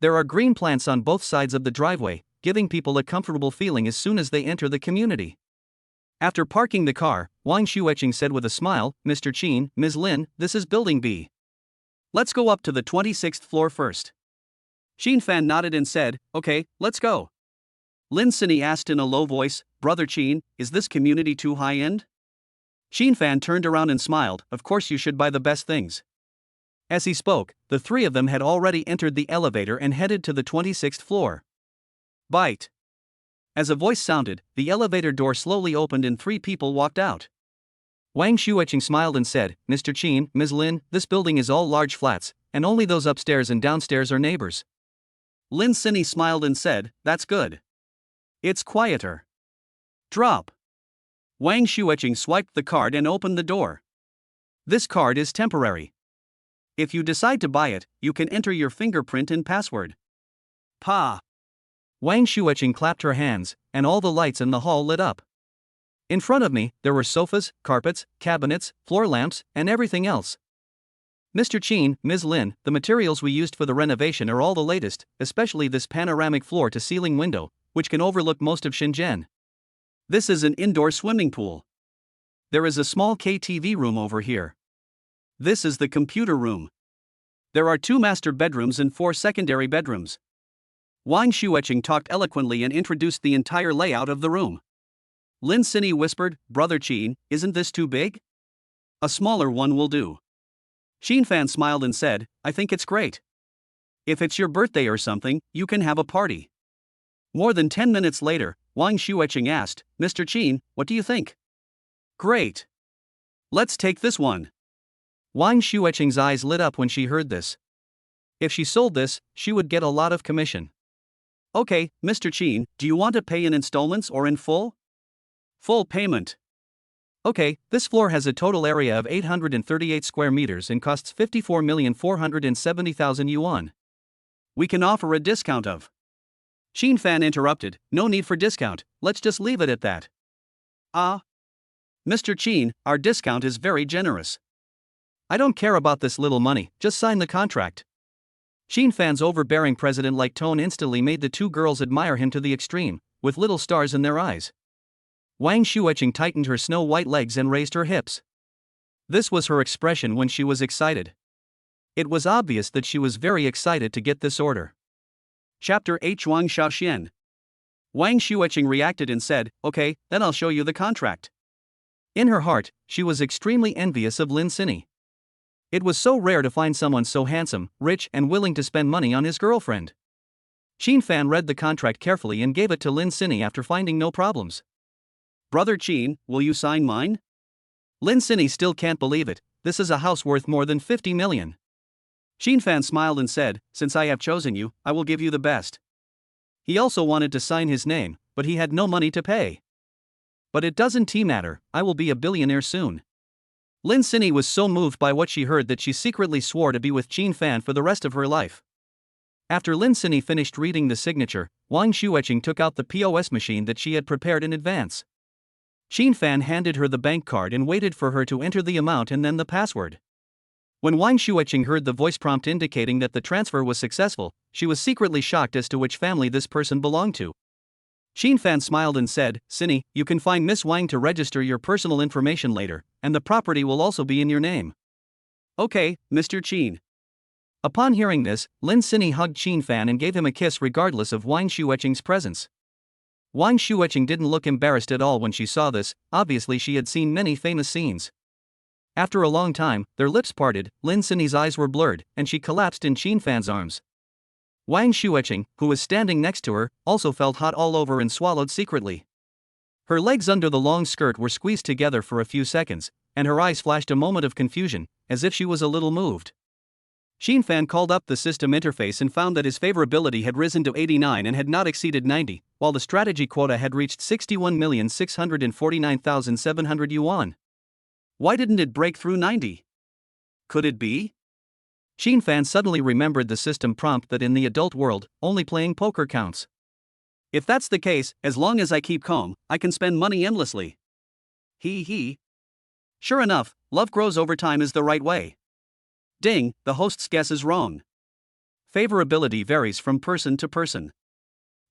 There are green plants on both sides of the driveway, giving people a comfortable feeling as soon as they enter the community. After parking the car, Wang Xueqing said with a smile, "Mr. Qin, Ms. Lin, this is Building B. Let's go up to the 26th floor first." Xin Fan nodded and said, "Okay, let's go." Lin Sini asked in a low voice, "Brother Qin, is this community too high-end?" Xin Fan turned around and smiled, "Of course you should buy the best things." As he spoke, the three of them had already entered the elevator and headed to the 26th floor. Bite. As a voice sounded, the elevator door slowly opened and three people walked out. Wang Xueqing smiled and said, "Mr. Qin, Ms. Lin, this building is all large flats, and only those upstairs and downstairs are neighbors." Lin Sini smiled and said, "That's good. It's quieter." Drop. Wang Xueqing swiped the card and opened the door. "This card is temporary. If you decide to buy it, you can enter your fingerprint and password." Pa! Wang Xueqing clapped her hands, and all the lights in the hall lit up. In front of me, there were sofas, carpets, cabinets, floor lamps, and everything else. "Mr. Qin, Ms. Lin, the materials we used for the renovation are all the latest, especially this panoramic floor-to-ceiling window, which can overlook most of Shenzhen. This is an indoor swimming pool. There is a small KTV room over here. This is the computer room. There are 2 master bedrooms and 4 secondary bedrooms." Wang Xueqing talked eloquently and introduced the entire layout of the room. Lin Sini whispered, "Brother Qin, isn't this too big? A smaller one will do." Xin Fan smiled and said, "I think it's great. If it's your birthday or something, you can have a party." More than 10 minutes later, Wang Xueqing asked, "Mr. Qin, what do you think?" "Great. Let's take this one." Wang Xueqing's eyes lit up when she heard this. If she sold this, she would get a lot of commission. "Okay, Mr. Qin, do you want to pay in installments or in full?" "Full payment." "Okay, this floor has a total area of 838 square meters and costs 54,470,000 yuan. We can offer a discount of..." Xin Fan interrupted, "No need for discount, let's just leave it at that." "Ah. Mr. Qin, our discount is very generous." "I don't care about this little money, just sign the contract." Xin Fan's overbearing president-like tone instantly made the two girls admire him to the extreme, with little stars in their eyes. Wang Xueqing tightened her snow-white legs and raised her hips. This was her expression when she was excited. It was obvious that she was very excited to get this order. Chapter 8 Wang Xiaoxian. Wang Xueqing reacted and said, "Okay, then I'll show you the contract." In her heart, she was extremely envious of Lin Sini. It was so rare to find someone so handsome, rich, and willing to spend money on his girlfriend. Xin Fan read the contract carefully and gave it to Lin Sini after finding no problems. "Brother Qin, will you sign mine?" Lin Sini still can't believe it, this is a house worth more than 50 million. Xin Fan smiled and said, "Since I have chosen you, I will give you the best." He also wanted to sign his name, but he had no money to pay. "But it doesn't matter, I will be a billionaire soon." Lin Sini was so moved by what she heard that she secretly swore to be with Xin Fan for the rest of her life. After Lin Sini finished reading the signature, Wang Xueqing took out the POS machine that she had prepared in advance. Xin Fan handed her the bank card and waited for her to enter the amount and then the password. When Wang Xueqing heard the voice prompt indicating that the transfer was successful, she was secretly shocked as to which family this person belonged to. Xin Fan smiled and said, "Sini, you can find Miss Wang to register your personal information later, and the property will also be in your name." "Okay, Mr. Qin." Upon hearing this, Lin Sini hugged Xin Fan and gave him a kiss regardless of Wang Xueqing's presence. Wang Xueqing didn't look embarrassed at all when she saw this, obviously she had seen many famous scenes. After a long time, their lips parted, Lin Sini's eyes were blurred, and she collapsed in Xin Fan's arms. Wang Xueqing, who was standing next to her, also felt hot all over and swallowed secretly. Her legs under the long skirt were squeezed together for a few seconds, and her eyes flashed a moment of confusion, as if she was a little moved. Fan called up the system interface and found that his favorability had risen to 89 and had not exceeded 90, while the strategy quota had reached 61,649,700 yuan. Why didn't it break through 90? Could it be? Fan suddenly remembered the system prompt that in the adult world, only playing poker counts. If that's the case, as long as I keep calm, I can spend money endlessly. He. Sure enough, love grows over time is the right way. Ding, the host's guess is wrong. Favorability varies from person to person.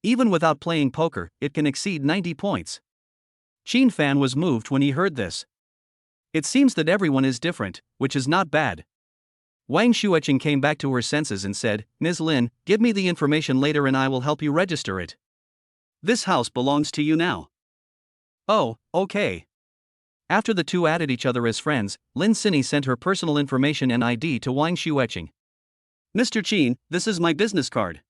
Even without playing poker, it can exceed 90 points. Fan was moved when he heard this. It seems that everyone is different, which is not bad. Wang Shuiqing came back to her senses and said, Ms. Lin, give me the information later and I will help you register it. This house belongs to you now. Oh, okay. After the two added each other as friends, Lin Sinny sent her personal information and ID to Wang Shuiqing. Mr. Qin, this is my business card.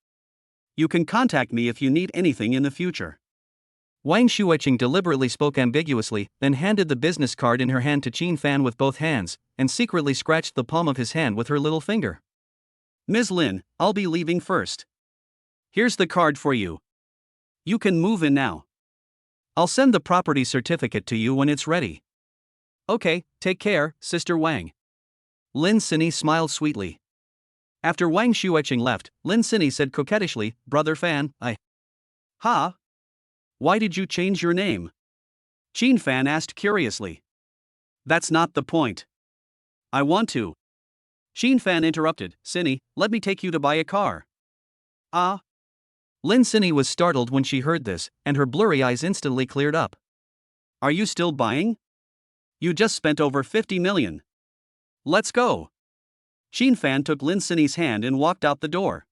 You can contact me if you need anything in the future. Wang Shuiqing deliberately spoke ambiguously, then handed the business card in her hand to Fan with both hands, and secretly scratched the palm of his hand with her little finger. Ms. Lin, I'll be leaving first. Here's the card for you. You can move in now. I'll send the property certificate to you when it's ready. Okay, take care, Sister Wang. Lin Sinny smiled sweetly. After Wang Shuiqing left, Lin Sinny said coquettishly, Brother Fan, Ha? Why did you change your name? Fan asked curiously. That's not the point. I want to. Fan interrupted, Sinny, let me take you to buy a car. Ah? Lin Sinny was startled when she heard this, and her blurry eyes instantly cleared up. Are you still buying? You just spent over 50 million. Let's go. Fan took Lin Sinny's hand and walked out the door.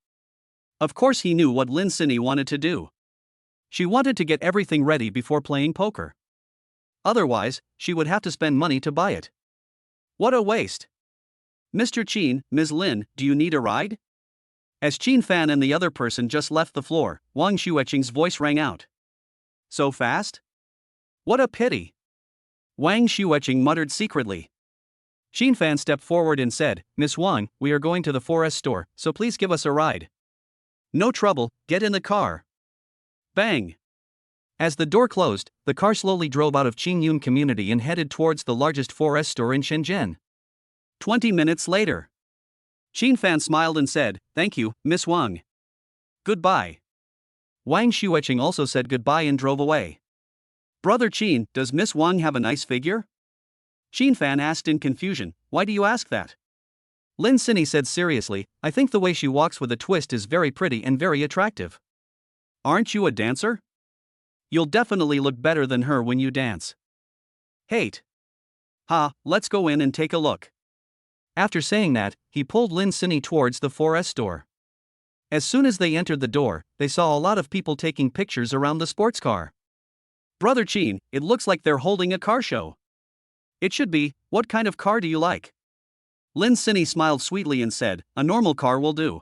Of course he knew what Lin Sinny wanted to do. She wanted to get everything ready before playing poker. Otherwise, she would have to spend money to buy it. What a waste. Mr. Qin, Ms. Lin, do you need a ride? As Fan and the other person just left the floor, Wang Shuiqing's voice rang out. So fast? What a pity. Wang Shuiqing muttered secretly. Fan stepped forward and said, Miss Wang, we are going to the forest store, so please give us a ride. No trouble, get in the car. Bang! As the door closed, the car slowly drove out of Qingyun community and headed towards the largest forest store in Shenzhen. 20 minutes later. Fan smiled and said, Thank you, Miss Wang. Goodbye. Wang Shuiqing also said goodbye and drove away. Brother Qin, does Miss Wang have a nice figure? Fan asked in confusion, Why do you ask that? Lin Sinny said seriously, I think the way she walks with a twist is very pretty and very attractive. Aren't you a dancer? You'll definitely look better than her when you dance. Hate. Ha, let's go in and take a look. After saying that, he pulled Lin Sinny towards the forest store. As soon as they entered the door, they saw a lot of people taking pictures around the sports car. Brother Qin, it looks like they're holding a car show. It should be, what kind of car do you like? Lin Sinny smiled sweetly and said, a normal car will do.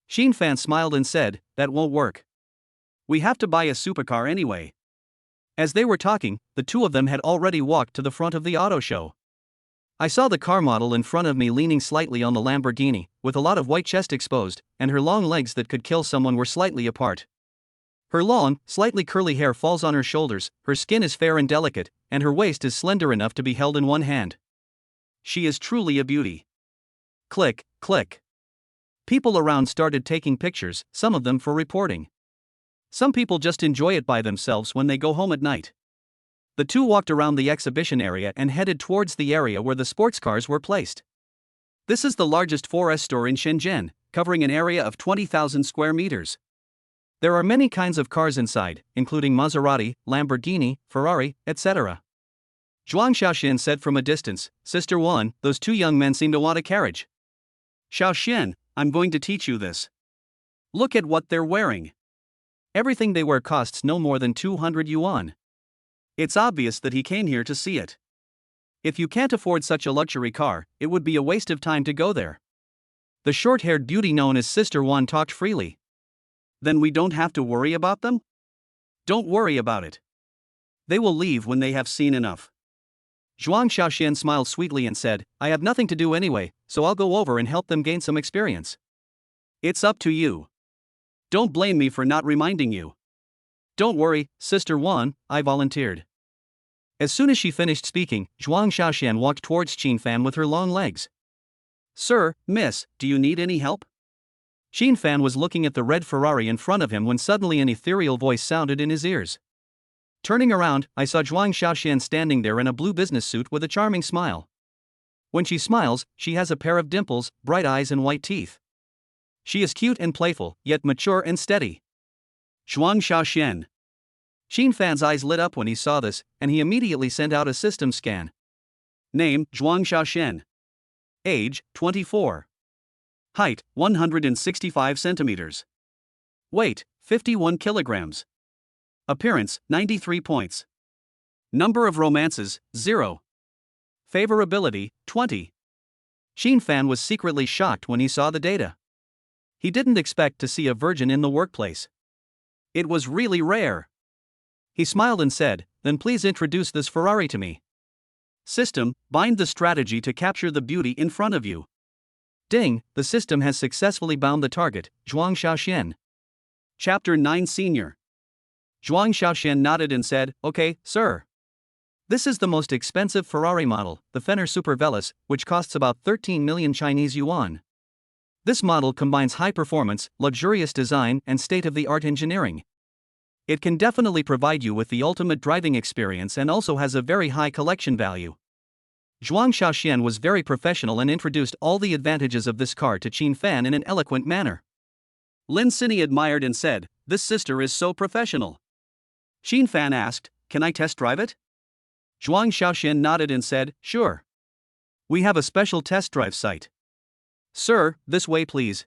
Fan smiled and said, that won't work. We have to buy a supercar anyway. As they were talking, the two of them had already walked to the front of the auto show. I saw the car model in front of me leaning slightly on the Lamborghini, with a lot of white chest exposed, and her long legs that could kill someone were slightly apart. Her long, slightly curly hair falls on her shoulders, her skin is fair and delicate, and her waist is slender enough to be held in one hand. She is truly a beauty. Click, click. People around started taking pictures, some of them for reporting. Some people just enjoy it by themselves when they go home at night. The two walked around the exhibition area and headed towards the area where the sports cars were placed. This is the largest forest store in Shenzhen, covering an area of 20,000 square meters. There are many kinds of cars inside, including Maserati, Lamborghini, Ferrari, etc. Zhuang Xiaoxian said from a distance, Sister Wan, those two young men seem to want a carriage. Xiaoxian, I'm going to teach you this. Look at what they're wearing. Everything they wear costs no more than 200 yuan. It's obvious that he came here to see it. If you can't afford such a luxury car, it would be a waste of time to go there. The short-haired beauty known as Sister Wan talked freely. Then we don't have to worry about them? Don't worry about it. They will leave when they have seen enough. Zhuang Xiaoxian smiled sweetly and said, I have nothing to do anyway, so I'll go over and help them gain some experience. It's up to you. Don't blame me for not reminding you. Don't worry, Sister Wan, I volunteered. As soon as she finished speaking, Zhuang Xiaoxian walked towards Qin Fan with her long legs. Sir, miss, do you need any help? Qin Fan was looking at the red Ferrari in front of him when suddenly an ethereal voice sounded in his ears. Turning around, I saw Zhuang Xiaoxian standing there in a blue business suit with a charming smile. When she smiles, she has a pair of dimples, bright eyes and white teeth. She is cute and playful, yet mature and steady. Zhuang Xiaoxian. Qin Fan's eyes lit up when he saw this, and he immediately sent out a system scan. Name, Zhuang Xiaoxian. Age, 24. Height, 165 centimeters. Weight, 51 kilograms. Appearance, 93 points. Number of romances, 0. Favorability, 20. Qin Fan was secretly shocked when he saw the data. He didn't expect to see a virgin in the workplace. It was really rare. He smiled and said, then please introduce this Ferrari to me. System, bind the strategy to capture the beauty in front of you. Ding, the system has successfully bound the target, Zhuang Xiaoxian. Chapter 9 Senior. Zhuang Xiaoxian nodded and said, okay, sir. This is the most expensive Ferrari model, the Fenner Super Veloce, which costs about 13 million Chinese yuan. This model combines high performance, luxurious design, and state-of-the-art engineering. It can definitely provide you with the ultimate driving experience and also has a very high collection value. Zhuang Xiaoxian was very professional and introduced all the advantages of this car to Qin Fan in an eloquent manner. Lin Sini admired and said, this sister is so professional. Qin Fan asked, can I test drive it? Zhuang Xiaoxian nodded and said, sure. We have a special test drive site. Sir, this way please.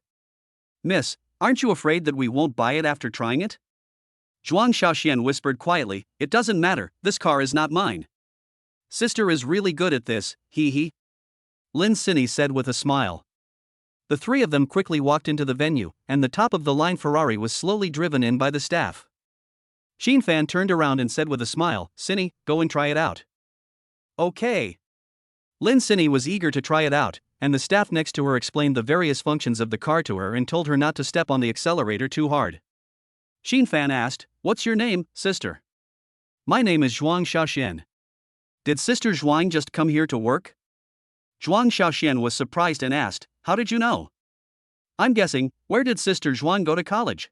Miss, aren't you afraid that we won't buy it after trying it? Zhuang Xiaoxian whispered quietly, it doesn't matter, this car is not mine. Sister is really good at this, hee. Lin Sini said with a smile. The three of them quickly walked into the venue, and the top-of-the-line Ferrari was slowly driven in by the staff. Qin Fan turned around and said with a smile, Sini, go and try it out. Okay. Lin Sini was eager to try it out, and the staff next to her explained the various functions of the car to her and told her not to step on the accelerator too hard. Qin Fan asked, what's your name, sister? My name is Zhuang Xiaoxian. Did Sister Zhuang just come here to work? Zhuang Xiaoxian was surprised and asked, how did you know? I'm guessing, where did Sister Zhuang go to college?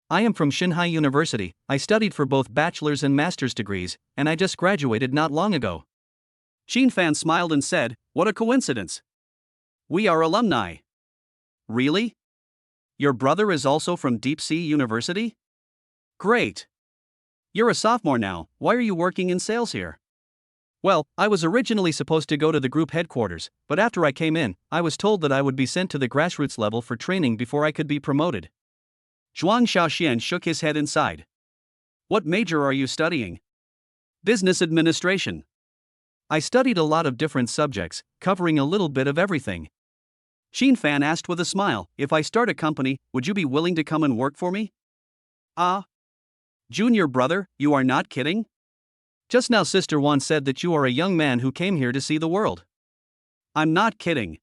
I am from Xinhai University, I studied for both bachelor's and master's degrees, and I just graduated not long ago. Qin Fan smiled and said, what a coincidence. We are alumni. Really? Your brother is also from Deep Sea University? Great. You're a sophomore now, why are you working in sales here? Well, I was originally supposed to go to the group headquarters, but after I came in, I was told that I would be sent to the grassroots level for training before I could be promoted. Zhuang Xiaoxian shook his head and sighed. What major are you studying? Business administration. I studied a lot of different subjects, covering a little bit of everything. Qin Fan asked with a smile, if I start a company, would you be willing to come and work for me? Ah. Junior brother, you are not kidding? Just now Sister Wan said that you are a young man who came here to see the world. I'm not kidding.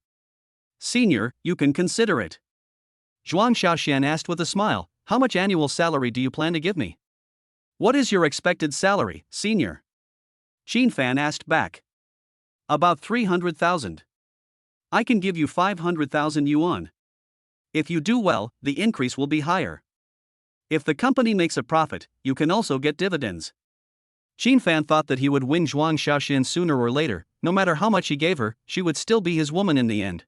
Senior, you can consider it. Zhuang Xiaoxian asked with a smile, how much annual salary do you plan to give me? What is your expected salary, senior? Qin Fan asked back. About 300,000. I can give you 500,000 yuan. If you do well, the increase will be higher. If the company makes a profit, you can also get dividends. Qin Fan thought that he would win Zhuang Xiaoxian sooner or later, no matter how much he gave her, she would still be his woman in the end.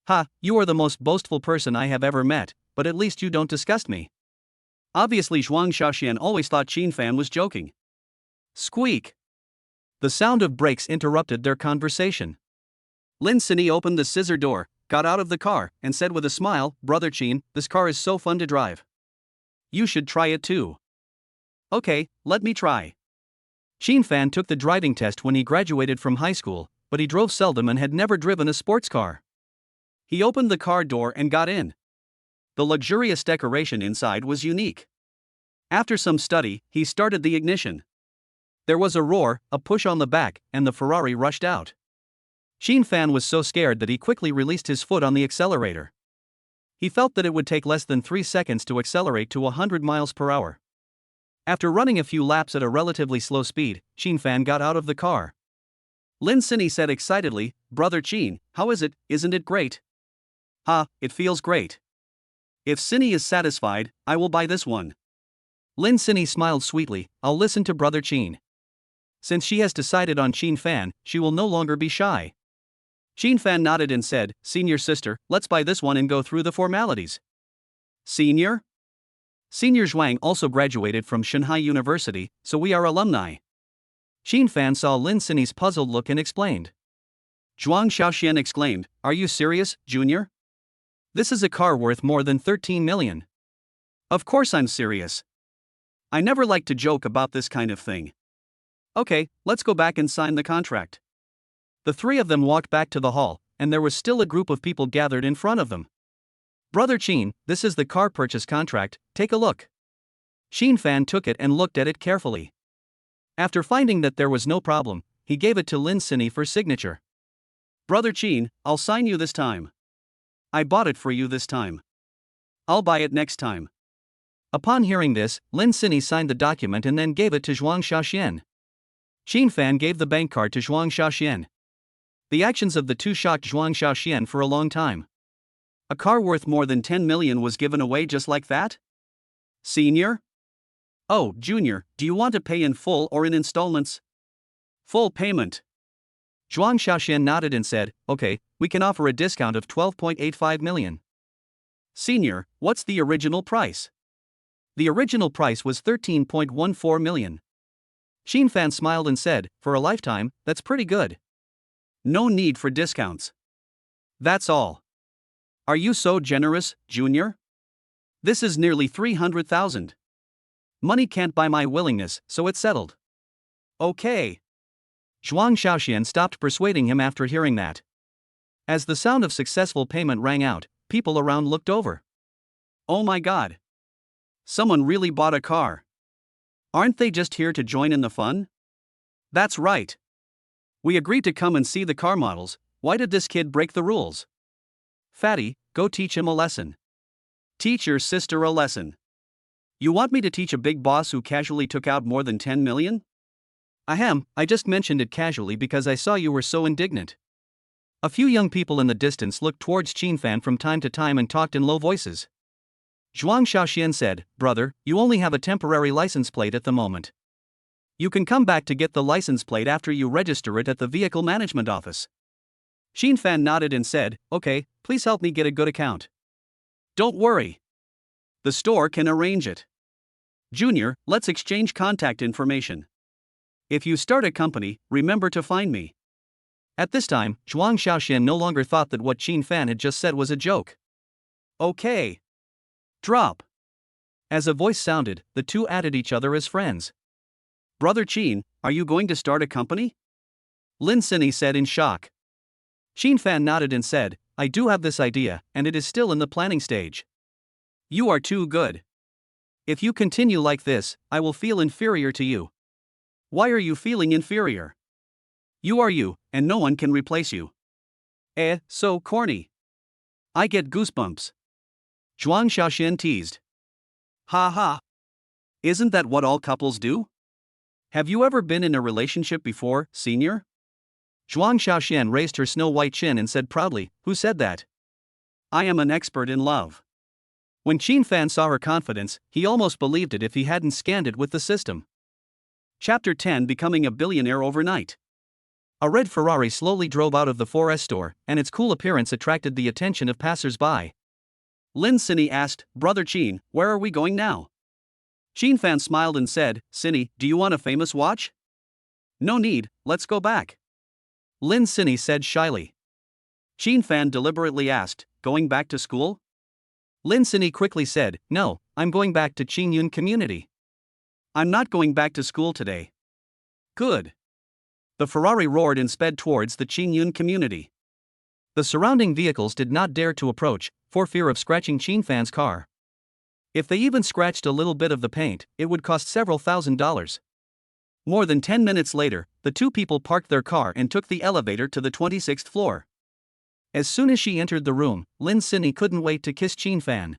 Ha, you are the most boastful person I have ever met, but at least you don't disgust me. Obviously Zhuang Xiaoxian always thought Qin Fan was joking. Squeak. The sound of brakes interrupted their conversation. Lin Sini opened the scissor door, got out of the car, and said with a smile, Brother Qin, this car is so fun to drive. You should try it too. Okay, let me try. Qin Fan took the driving test when he graduated from high school, but he drove seldom and had never driven a sports car. He opened the car door and got in. The luxurious decoration inside was unique. After some study, he started the ignition. There was a roar, a push on the back, and the Ferrari rushed out. Xin Fan was so scared that he quickly released his foot on the accelerator. He felt that it would take less than 3 seconds to accelerate to 100 miles per hour. After running a few laps at a relatively slow speed, Xin Fan got out of the car. Lin Sinny said excitedly, "Brother Qin, how is it, isn't it great?" "Ha, it feels great. If Sinny is satisfied, I will buy this one." Lin Sinny smiled sweetly, "I'll listen to Brother Qin." Since she has decided on Xin Fan, she will no longer be shy. Xin Fan nodded and said, "Senior sister, let's buy this one and go through the formalities." "Senior?" Senior Zhuang also graduated from Shanghai University, so we are alumni. Xin Fan saw Lin Sinny's puzzled look and explained. Zhuang Xiaoxian exclaimed, "Are you serious, Junior? This is a car worth more than 13 million. Of course I'm serious. I never like to joke about this kind of thing. Okay, let's go back and sign the contract." The three of them walked back to the hall, and there was still a group of people gathered in front of them. "Brother Qin, this is the car purchase contract, take a look." Xin Fan took it and looked at it carefully. After finding that there was no problem, he gave it to Lin Sinny for signature. "Brother Qin, I'll sign you this time. I bought it for you this time. I'll buy it next time." Upon hearing this, Lin Sinny signed the document and then gave it to Zhuang Xiaoxian. Xin Fan gave the bank card to Zhuang Xiaoxian. The actions of the two shocked Zhuang Xiaoxian for a long time. A car worth more than 10 million was given away just like that? Senior? "Oh, Junior, do you want to pay in full or in installments?" "Full payment." Zhuang Xiaoxian nodded and said, "Okay, we can offer a discount of 12.85 million. Senior, what's the original price?" The original price was 13.14 million. Xin Fan smiled and said, "For a lifetime, that's pretty good. No need for discounts. That's all. Are you so generous, Junior? This is nearly 300,000. Money can't buy my willingness, so it's settled." "Okay." Zhuang Xiaoxian stopped persuading him after hearing that. As the sound of successful payment rang out, people around looked over. "Oh my god. Someone really bought a car. Aren't they just here to join in the fun?" "That's right. We agreed to come and see the car models. Why did this kid break the rules? Fatty, go teach him a lesson. Teach your sister a lesson. You want me to teach a big boss who casually took out more than 10 million? Ahem, I just mentioned it casually because I saw you were so indignant." A few young people in the distance looked towards Xin Fan from time to time and talked in low voices. Zhuang Xiaoxian said, "Brother, you only have a temporary license plate at the moment. You can come back to get the license plate after you register it at the vehicle management office." Xin Fan nodded and said, "Okay, please help me get a good account." "Don't worry. The store can arrange it. Junior, let's exchange contact information. If you start a company, remember to find me." At this time, Zhuang Xiaoxian no longer thought that what Xin Fan had just said was a joke. "Okay. Drop." As a voice sounded, the two added each other as friends. "Brother Qin, are you going to start a company?" Lin Sinny said in shock. Xin Fan nodded and said, "I do have this idea, and it is still in the planning stage." "You are too good. If you continue like this, I will feel inferior to you." "Why are you feeling inferior? You are you, and no one can replace you." So corny. I get goosebumps." Zhuang Xiaoxian teased. "Ha ha. Isn't that what all couples do? Have you ever been in a relationship before, Senior?" Zhuang Xiaoxian raised her snow-white chin and said proudly, "Who said that? I am an expert in love." When Xin Fan saw her confidence, he almost believed it if he hadn't scanned it with the system. Chapter 10: Becoming a Billionaire Overnight. A red Ferrari slowly drove out of the 4S store, and its cool appearance attracted the attention of passers-by. Lin Sinny asked, "Brother Qin, where are we going now?" Xin Fan smiled and said, "Sinny, do you want a famous watch?" "No need, let's go back." Lin Sinny said shyly. Xin Fan deliberately asked, "Going back to school?" Lin Sinny quickly said, "No, I'm going back to Qingyun community. I'm not going back to school today." "Good." The Ferrari roared and sped towards the Qingyun community. The surrounding vehicles did not dare to approach, for fear of scratching Xin Fan's car. If they even scratched a little bit of the paint, it would cost several $1,000s. More than 10 minutes later, the two people parked their car and took the elevator to the 26th floor. As soon as she entered the room, Lin Sinny couldn't wait to kiss Chin Fan.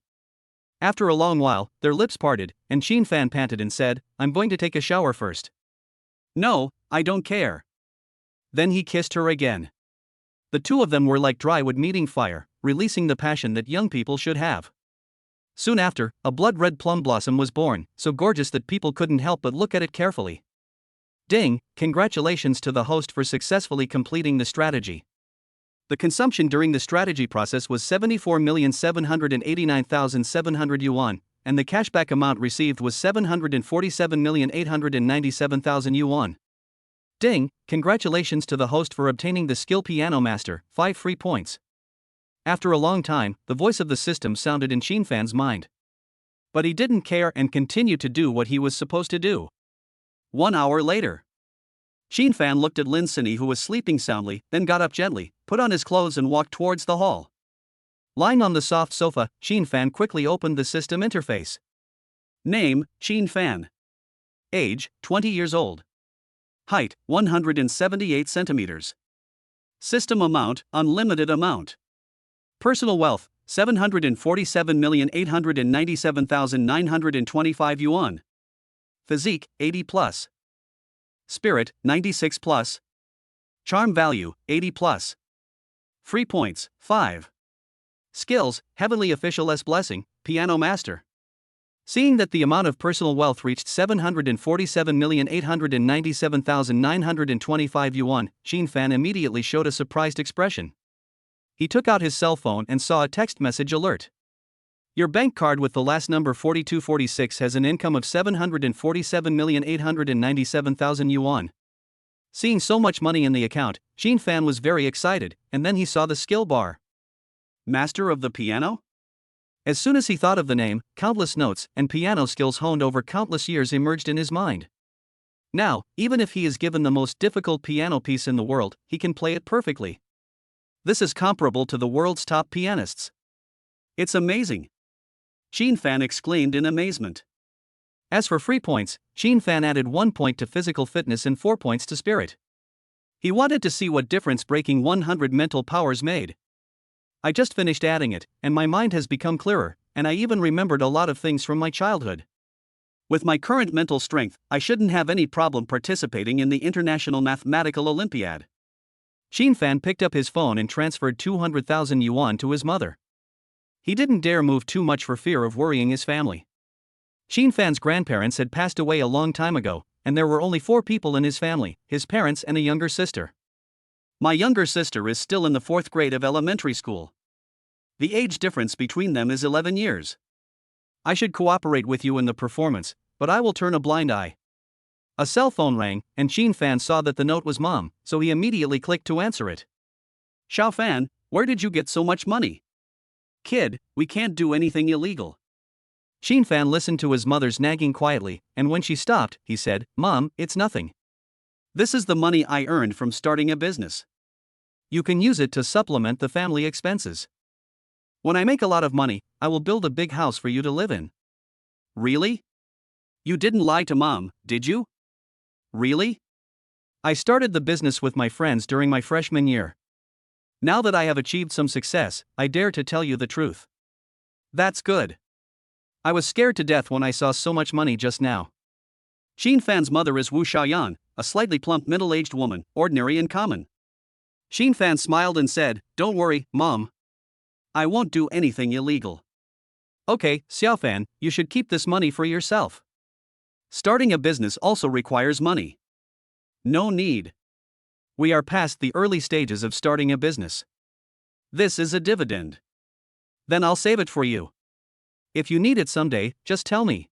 After a long while, their lips parted, and Chin Fan panted and said, "I'm going to take a shower first." "No, I don't care." Then he kissed her again. The two of them were like dry wood meeting fire, releasing the passion that young people should have. Soon after, a blood-red plum blossom was born, so gorgeous that people couldn't help but look at it carefully. Ding, congratulations to the host for successfully completing the strategy. The consumption during the strategy process was 74,789,700 yuan, and the cashback amount received was 747,897,000 yuan. Ding, congratulations to the host for obtaining the skill Piano Master, 5 free points. After a long time, the voice of the system sounded in Chin Fan's mind. But he didn't care and continued to do what he was supposed to do. 1 hour later. Chin Fan looked at Lin Sinny, who was sleeping soundly, then got up gently, put on his clothes and walked towards the hall. Lying on the soft sofa, Chin Fan quickly opened the system interface. Name, Chin Fan. Age, 20 years old. Height, 178 centimeters. System amount, unlimited amount. Personal wealth, 747,897,925 yuan. Physique, 80 plus. Spirit, 96 plus. Charm value, 80 plus. Free points, 5. Skills, Heavenly Official's Blessing, Piano Master. Seeing that the amount of personal wealth reached 747,897,925 yuan, Chin Fan immediately showed a surprised expression. He took out his cell phone and saw a text message alert. Your bank card with the last number 4246 has an income of 747,897,000 yuan. Seeing so much money in the account, Chin Fan was very excited, and then he saw the skill bar. Master of the piano? As soon as he thought of the name, countless notes and piano skills honed over countless years emerged in his mind. Now, even if he is given the most difficult piano piece in the world, he can play it perfectly. This is comparable to the world's top pianists. It's amazing! Chin Fan exclaimed in amazement. As for free points, Chin Fan added 1 point to physical fitness and 4 points to spirit. He wanted to see what difference breaking 100 mental powers made. I just finished adding it, and my mind has become clearer, and I even remembered a lot of things from my childhood. With my current mental strength, I shouldn't have any problem participating in the International Mathematical Olympiad. Chin Fan picked up his phone and transferred 200,000 yuan to his mother. He didn't dare move too much for fear of worrying his family. Chin Fan's grandparents had passed away a long time ago, and there were only 4 people in his family, his parents and a younger sister. My younger sister is still in the 4th grade of elementary school. The age difference between them is 11 years. I should cooperate with you in the performance, but I will turn a blind eye. A cell phone rang, and Chin Fan saw that the note was Mom, so he immediately clicked to answer it. Xiao Fan, where did you get so much money? Kid, we can't do anything illegal. Chin Fan listened to his mother's nagging quietly, and when she stopped, he said, Mom, it's nothing. This is the money I earned from starting a business. You can use it to supplement the family expenses. When I make a lot of money, I will build a big house for you to live in. Really? You didn't lie to Mom, did you? Really? I started the business with my friends during my freshman year. Now that I have achieved some success, I dare to tell you the truth. That's good. I was scared to death when I saw so much money just now. Chin Fan's mother is Wu Xiaoyan, a slightly plump middle-aged woman, ordinary and common. Chin Fan smiled and said, Don't worry, Mom. I won't do anything illegal. Okay, Xiao Fan, you should keep this money for yourself. Starting a business also requires money. No need. We are past the early stages of starting a business. This is a dividend. Then I'll save it for you. If you need it someday, just tell me.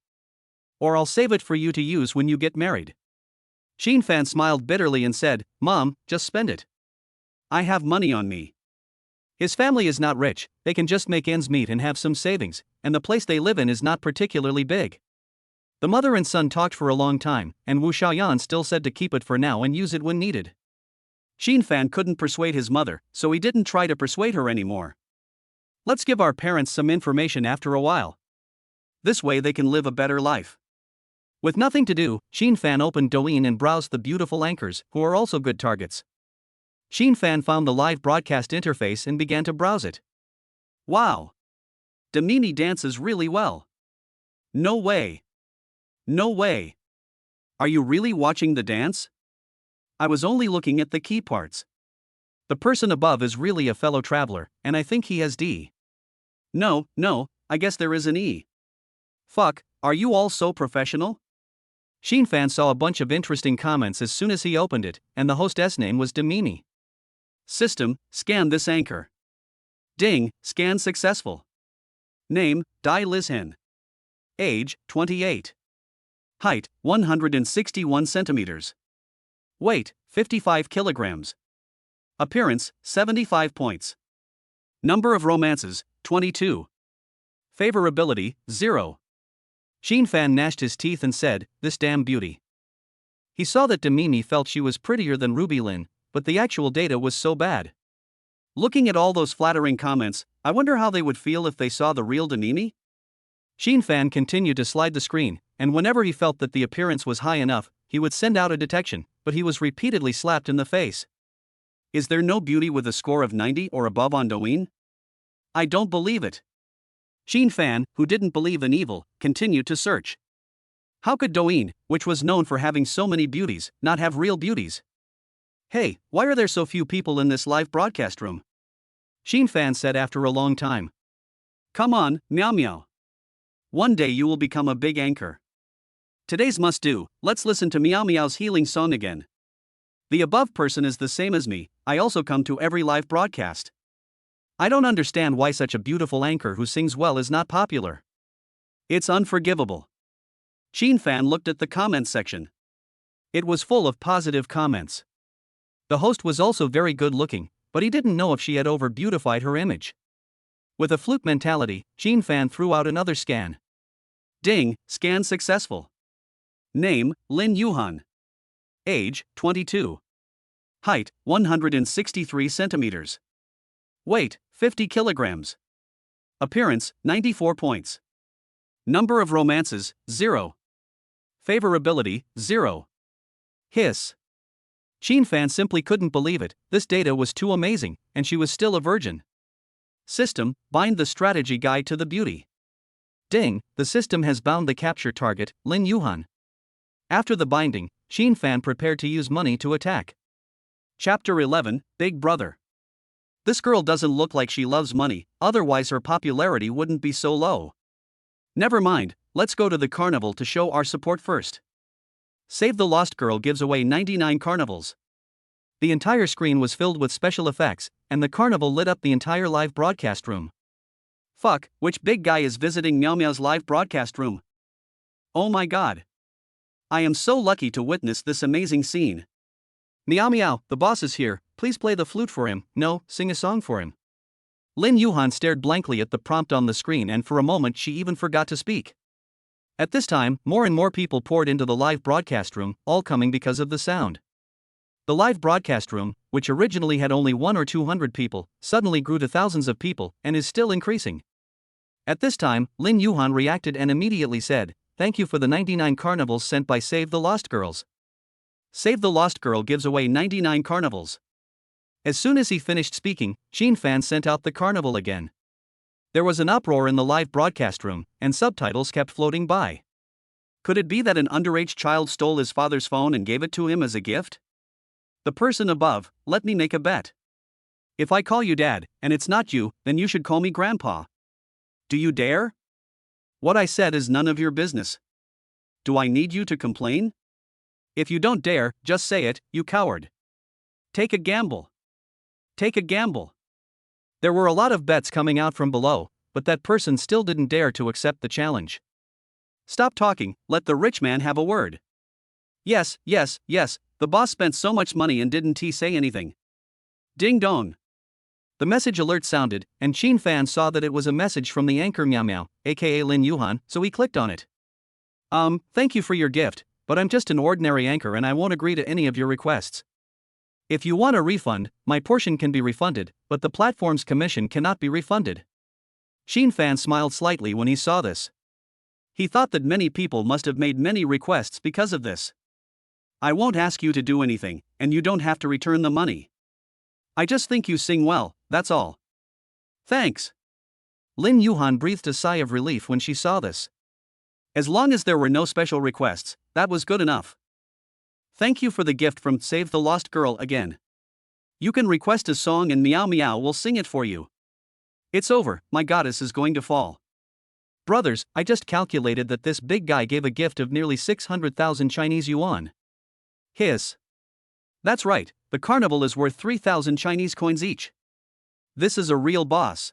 Or I'll save it for you to use when you get married. Chin Fan smiled bitterly and said, Mom, just spend it. I have money on me. His family is not rich, they can just make ends meet and have some savings, and the place they live in is not particularly big. The mother and son talked for a long time, and Wu Xiaoyan still said to keep it for now and use it when needed. Chin Fan couldn't persuade his mother, so he didn't try to persuade her anymore. Let's give our parents some information after a while. This way they can live a better life. With nothing to do, Xin Fan opened Douyin and browsed the beautiful anchors, who are also good targets. Xin Fan found the live broadcast interface and began to browse it. Wow! Damini dances really well. No way. No way. Are you really watching the dance? I was only looking at the key parts. The person above is really a fellow traveler, and I think he has D. No, I guess there is an E. Fuck, are you all so professional? Xin Fan saw a bunch of interesting comments as soon as he opened it, and the hostess name was Damini. System, scan this anchor. Ding, scan successful. Name, Dai Lizhen. Age, 28. Height, 161 centimeters. Weight, 55 kilograms. Appearance, 75 points. Number of romances, 22. Favorability, 0. Xin Fan gnashed his teeth and said, "This damn beauty." He saw that Damini felt she was prettier than Ruby Lin, but the actual data was so bad. Looking at all those flattering comments, I wonder how they would feel if they saw the real Damini? Xin Fan continued to slide the screen, and whenever he felt that the appearance was high enough, he would send out a detection, but he was repeatedly slapped in the face. Is there no beauty with a score of 90 or above on Douyin? I don't believe it. Xin Fan, who didn't believe in evil, continued to search. How could Douyin, which was known for having so many beauties, not have real beauties? Hey, why are there so few people in this live broadcast room? Xin Fan said after a long time. Come on, Meow Meow. One day you will become a big anchor. Today's must do, let's listen to Meow Meow's healing song again. The above person is the same as me, I also come to every live broadcast. I don't understand why such a beautiful anchor who sings well is not popular. It's unforgivable. Xin Fan looked at the comments section. It was full of positive comments. The host was also very good looking, but he didn't know if she had over-beautified her image. With a fluke mentality, Xin Fan threw out another scan. Ding, scan successful. Name, Lin Yuhan. Age, 22. Height, 163 centimeters. Weight, 50 kilograms. Appearance, 94 points. Number of romances, 0. Favorability, 0. Hiss. Xin Fan simply couldn't believe it, this data was too amazing, and she was still a virgin. System, bind the strategy guide to the beauty. Ding, the system has bound the capture target, Lin Yuhan. After the binding, Xin Fan prepared to use money to attack. Chapter 11, Big Brother. This girl doesn't look like she loves money, otherwise her popularity wouldn't be so low. Never mind, let's go to the carnival to show our support first. Save the Lost Girl gives away 99 carnivals. The entire screen was filled with special effects, and the carnival lit up the entire live broadcast room. Fuck, which big guy is visiting Meow Meow's live broadcast room? Oh my god. I am so lucky to witness this amazing scene. Meow Meow, the boss is here, please play the flute for him, no, sing a song for him. Lin Yuhan stared blankly at the prompt on the screen and for a moment she even forgot to speak. At this time, more and more people poured into the live broadcast room, all coming because of the sound. The live broadcast room, which originally had only 100 or 200 people, suddenly grew to thousands of people, and is still increasing. At this time, Lin Yuhan reacted and immediately said, "Thank you for the 99 carnivals sent by Save the Lost Girls." Save the Lost Girl gives away 99 carnivals. As soon as he finished speaking, Xin Fan sent out the carnival again. There was an uproar in the live broadcast room, and subtitles kept floating by. Could it be that an underage child stole his father's phone and gave it to him as a gift? The person above, let me make a bet. If I call you Dad, and it's not you, then you should call me Grandpa. Do you dare? What I said is none of your business. Do I need you to complain? If you don't dare, just say it, you coward. Take a gamble. Take a gamble. There were a lot of bets coming out from below, but that person still didn't dare to accept the challenge. Stop talking, let the rich man have a word. Yes, the boss spent so much money and didn't he say anything? Ding dong. The message alert sounded, and Xin Fan saw that it was a message from the anchor Meow Meow, aka Lin Yuhan, so he clicked on it. Thank you for your gift, but I'm just an ordinary anchor and I won't agree to any of your requests. If you want a refund, my portion can be refunded, but the platform's commission cannot be refunded. Xin Fan smiled slightly when he saw this. He thought that many people must have made many requests because of this. I won't ask you to do anything, and you don't have to return the money. I just think you sing well, that's all. Thanks. Lin Yuhan breathed a sigh of relief when she saw this. As long as there were no special requests, that was good enough. Thank you for the gift from Save the Lost Girl again. You can request a song and Meow Meow will sing it for you. It's over, my goddess is going to fall. Brothers, I just calculated that this big guy gave a gift of nearly 600,000 Chinese yuan. Hiss. That's right, the carnival is worth 3,000 Chinese coins each. This is a real boss.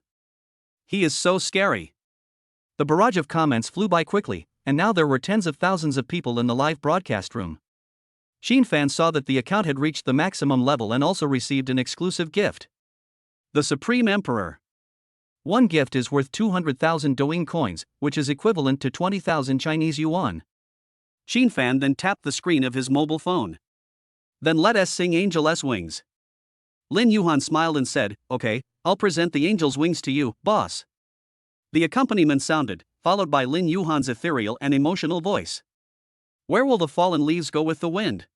He is so scary. The barrage of comments flew by quickly, and now there were tens of thousands of people in the live broadcast room. Xin Fan saw that the account had reached the maximum level and also received an exclusive gift. The Supreme Emperor. One gift is worth 200,000 Douyin coins, which is equivalent to 20,000 Chinese yuan. Xin Fan then tapped the screen of his mobile phone. Then let us sing Angel's Wings. Lin Yuhan smiled and said, okay, I'll present the Angel's Wings to you, boss. The accompaniment sounded, followed by Lin Yuhan's ethereal and emotional voice. Where will the fallen leaves go with the wind?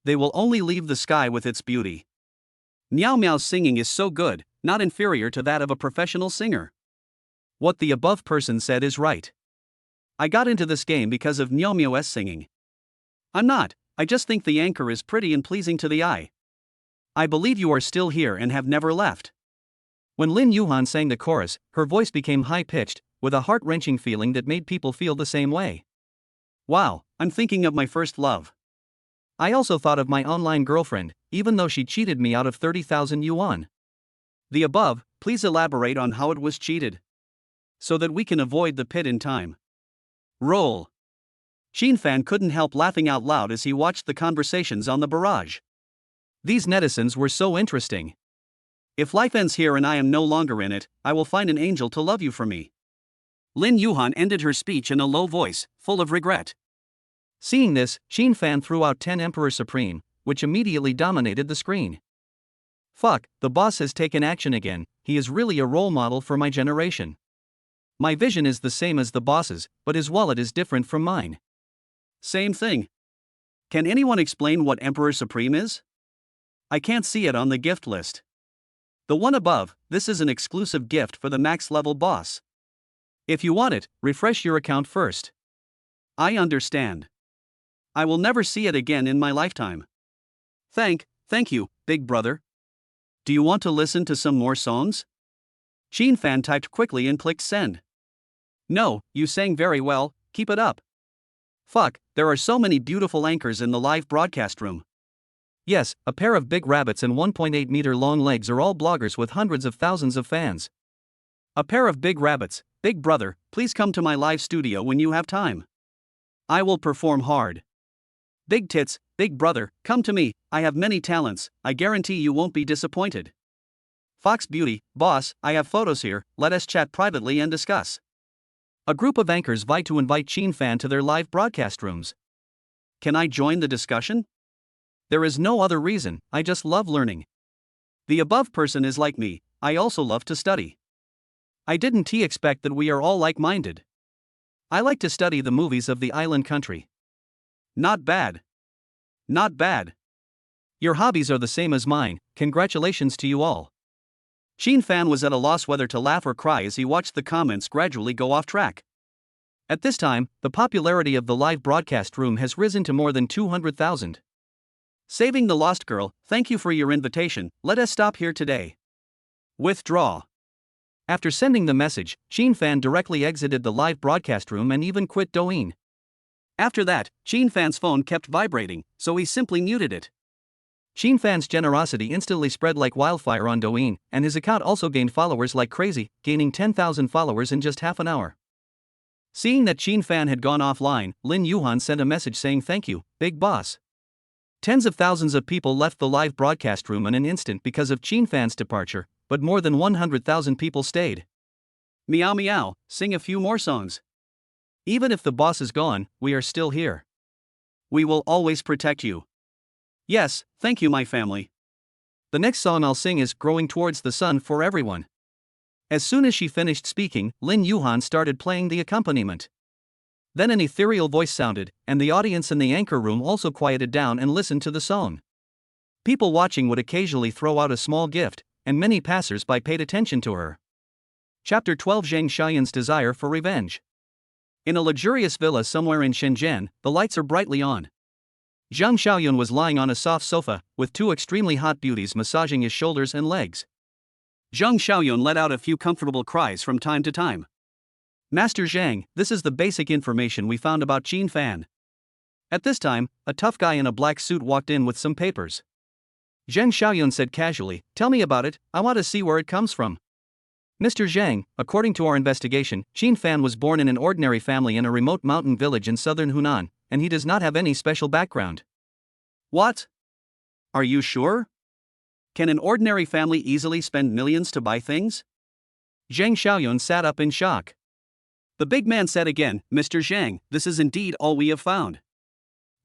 They will only leave the sky with its beauty. Meow Meow's singing is so good, not inferior to that of a professional singer. What the above person said is right. I got into this game because of Meow Meow's singing. I'm not, I just think the anchor is pretty and pleasing to the eye. I believe you are still here and have never left. When Lin Yuhan sang the chorus, her voice became high-pitched, with a heart-wrenching feeling that made people feel the same way. Wow, I'm thinking of my first love. I also thought of my online girlfriend, even though she cheated me out of 30,000 yuan. The above, please elaborate on how it was cheated. So that we can avoid the pit in time. Roll. Xin Fan couldn't help laughing out loud as he watched the conversations on the barrage. These netizens were so interesting. If life ends here and I am no longer in it, I will find an angel to love you for me. Lin Yuhan ended her speach in a low voice, full of regret. Seeing this, Xin Fan threw out 10 Emperor Supreme, which immediately dominated the screen. Fuck, the boss has taken action again, he is really a role model for my generation. My vision is the same as the boss's, but his wallet is different from mine. Same thing. Can anyone explain what Emperor Supreme is? I can't see it on the gift list. The one above, this is an exclusive gift for the max level boss. If you want it, refresh your account first. I understand. I will never see it again in my lifetime. Thank you, big brother. Do you want to listen to some more songs? Xin Fan typed quickly and clicked send. No, you sang very well, keep it up. Fuck, there are so many beautiful anchors in the live broadcast room. Yes, a pair of big rabbits and 1.8-meter long legs are all bloggers with hundreds of thousands of fans. A pair of big rabbits, big brother, please come to my live studio when you have time. I will perform hard. Big tits, big brother, come to me, I have many talents, I guarantee you won't be disappointed. Fox Beauty, boss, I have photos here, let us chat privately and discuss. A group of anchors vie to invite Xin Fan to their live broadcast rooms. Can I join the discussion? There is no other reason, I just love learning. The above person is like me, I also love to study. I didn't expect that we are all like-minded. I like to study the movies of the island country. Not bad. Not bad. Your hobbies are the same as mine, congratulations to you all. Xin Fan was at a loss whether to laugh or cry as he watched the comments gradually go off track. At this time, the popularity of the live broadcast room has risen to more than 200,000. Saving the Lost Girl, thank you for your invitation, let us stop here today. Withdraw. After sending the message, Xin Fan directly exited the live broadcast room and even quit Douyin. After that, Xin Fan's phone kept vibrating, so he simply muted it. Xin Fan's generosity instantly spread like wildfire on Douyin, and his account also gained followers like crazy, gaining 10,000 followers in just half an hour. Seeing that Xin Fan had gone offline, Lin Yuhan sent a message saying thank you, big boss. Tens of thousands of people left the live broadcast room in an instant because of Xin Fan's departure, but more than 100,000 people stayed. Meow meow, sing a few more songs. Even if the boss is gone, we are still here. We will always protect you. Yes, thank you my family. The next song I'll sing is Growing Towards the Sun for everyone. As soon as she finished speaking, Lin Yuhan started playing the accompaniment. Then an ethereal voice sounded, and the audience in the anchor room also quieted down and listened to the song. People watching would occasionally throw out a small gift, and many passers-by paid attention to her. Chapter 12: Zhang Xiaoyun's desire for revenge. In a luxurious villa somewhere in Shenzhen, the lights are brightly on. Zhang Xiaoyun was lying on a soft sofa, with two extremely hot beauties massaging his shoulders and legs. Zhang Xiaoyun let out a few comfortable cries from time to time. "Master Zhang, this is the basic information we found about Qin Fan." At this time, a tough guy in a black suit walked in with some papers. Zhang Xiaoyun said casually, "Tell me about it, I want to see where it comes from." "Mr. Zhang, according to our investigation, Qin Fan was born in an ordinary family in a remote mountain village in southern Hunan, and he does not have any special background." "What? Are you sure? Can an ordinary family easily spend millions to buy things?" Zhang Xiaoyun sat up in shock. The big man said again, "Mr. Zhang, this is indeed all we have found."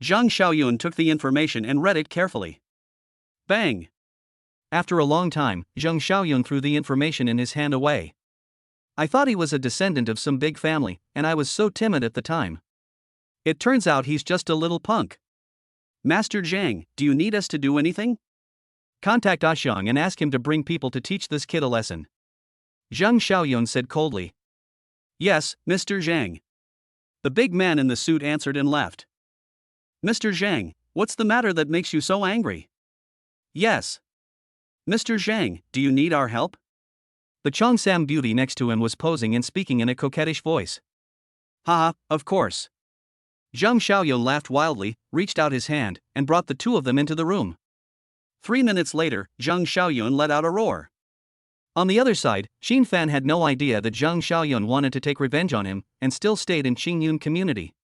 Zhang Xiaoyun took the information and read it carefully. Bang! After a long time, Zhang Xiaoyun threw the information in his hand away. "I thought he was a descendant of some big family, and I was so timid at the time. It turns out he's just a little punk." "Master Zhang, do you need us to do anything?" "Contact Xiang and ask him to bring people to teach this kid a lesson." Zhang Xiaoyun said coldly. "Yes, Mr. Zhang." The big man in the suit answered and left. "Mr. Zhang, what's the matter that makes you so angry?" "Yes. Mr. Zhang, do you need our help?" The Cheongsam beauty next to him was posing and speaking in a coquettish voice. "Haha, of course." Zhang Xiaoyun laughed wildly, reached out his hand, and brought the two of them into the room. 3 minutes later, Zhang Xiaoyun let out a roar. On the other side, Qin Fan had no idea that Zhang Xiaoyun wanted to take revenge on him, and still stayed in Qingyun community.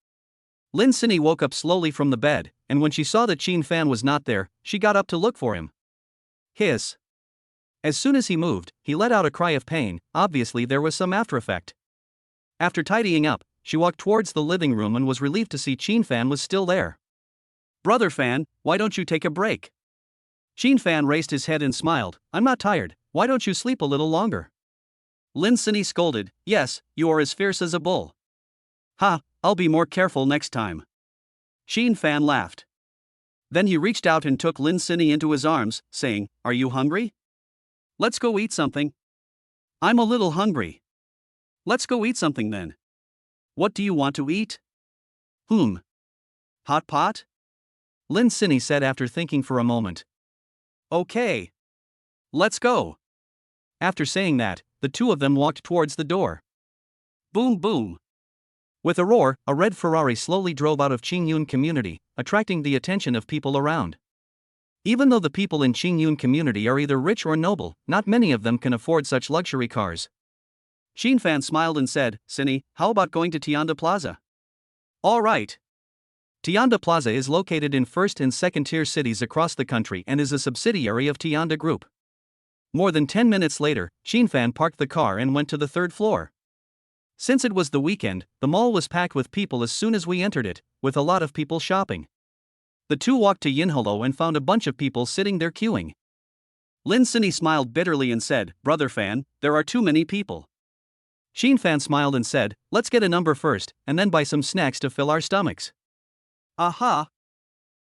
Lin Sini woke up slowly from the bed, and when she saw that Qin Fan was not there, she got up to look for him. Hiss. As soon as he moved, he let out a cry of pain. Obviously there was some after effect. After tidying up, she walked towards the living room and was relieved to see Qin Fan was still there. "Brother Fan, why don't you take a break?" Qin Fan raised his head and smiled. "I'm not tired, why don't you sleep a little longer?" Lin Sini scolded, "Yes, you are as fierce as a bull." "Ha, I'll be more careful next time." Qin Fan laughed. Then he reached out and took Lin Sini into his arms, saying, "Are you hungry? Let's go eat something." "I'm a little hungry." "Let's go eat something then." "What do you want to eat?" Hot pot?" Lin Sini said after thinking for a moment. "Okay. Let's go." After saying that, the two of them walked towards the door. Boom boom. With a roar, a red Ferrari slowly drove out of Qingyun community, attracting the attention of people around. Even though the people in Qingyun community are either rich or noble, not many of them can afford such luxury cars. Qin Fan smiled and said, "Sini, how about going to Tianda Plaza?" "All right." Tianda Plaza is located in first and second tier cities across the country and is a subsidiary of Tianda Group. More than 10 minutes later, Qin Fan parked the car and went to the third floor. Since it was the weekend, the mall was packed with people as soon as we entered it, with a lot of people shopping. The two walked to Yinhulo and found a bunch of people sitting there queuing. Lin Sini smiled bitterly and said, "Brother Fan, there are too many people." Qin Fan smiled and said, "Let's get a number first, and then buy some snacks to fill our stomachs." Aha!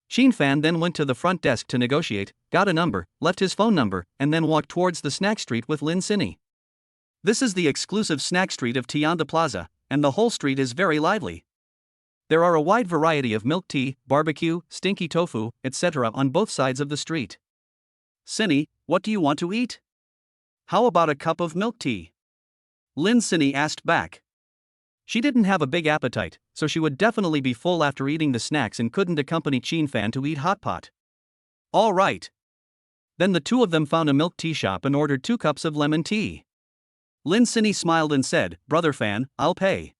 Qin Fan then went to the front desk to negotiate, got a number, left his phone number, and then walked towards the snack street with Lin Sini. This is the exclusive snack street of Tianda Plaza, and the whole street is very lively. There are a wide variety of milk tea, barbecue, stinky tofu, etc. on both sides of the street. "Sini, what do you want to eat?" "How about a cup of milk tea?" Lin Sini asked back. She didn't have a big appetite, so she would definitely be full after eating the snacks and couldn't accompany Qin Fan to eat hot pot. "All right." Then the two of them found a milk tea shop and ordered 2 cups of lemon tea. Lin Sini smiled and said, "Brother Fan, I'll pay.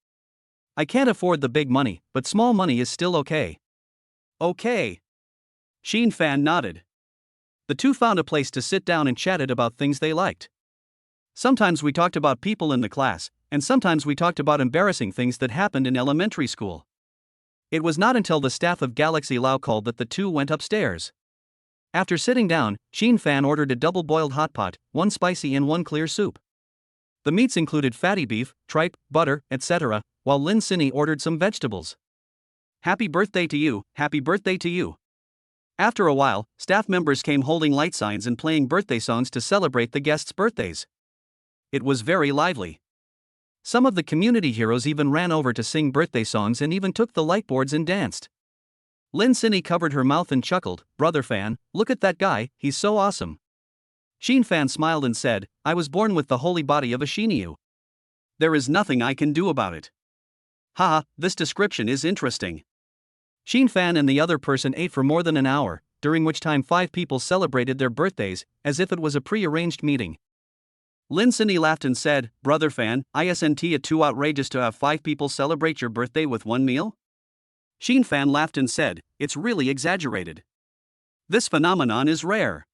I can't afford the big money, but small money is still okay." "Okay." Qin Fan nodded. The two found a place to sit down and chatted about things they liked. Sometimes we talked about people in the class, and sometimes we talked about embarrassing things that happened in elementary school. It was not until the staff of Galaxy Lao called that the two went upstairs. After sitting down, Qin Fan ordered a double-boiled hot pot, 1 spicy and 1 clear soup. The meats included fatty beef, tripe, butter, etc., while Lin Cini ordered some vegetables. Happy birthday to you, happy birthday to you. After a while, staff members came holding light signs and playing birthday songs to celebrate the guests' birthdays. It was very lively. Some of the community heroes even ran over to sing birthday songs and even took the lightboards and danced. Lin Cini covered her mouth and chuckled, "Brother Fan, look at that guy, he's so awesome." Xin Fan smiled and said, "I was born with the holy body of a Xinyu. There is nothing I can do about it." Haha, this description is interesting. Xin Fan and the other person ate for more than an hour, during which time 5 people celebrated their birthdays, as if it was a pre-arranged meeting. Lin Cini laughed and said, "Brother Fan, isn't it too outrageous to have 5 people celebrate your birthday with one meal?" Xin Fan laughed and said, "It's really exaggerated. This phenomenon is rare."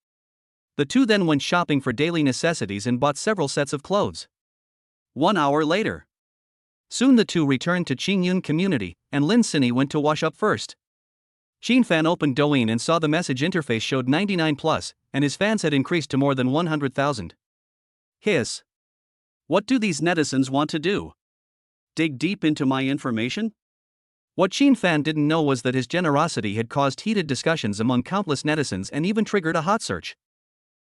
The two then went shopping for daily necessities and bought several sets of clothes. 1 hour later. Soon the two returned to Qingyun community, and Lin Cini went to wash up first. Xin Fan opened Douyin and saw the message interface showed 99+, and his fans had increased to more than 100,000. Hiss. What do these netizens want to do? Dig deep into my information? What Xin Fan didn't know was that his generosity had caused heated discussions among countless netizens and even triggered a hot search.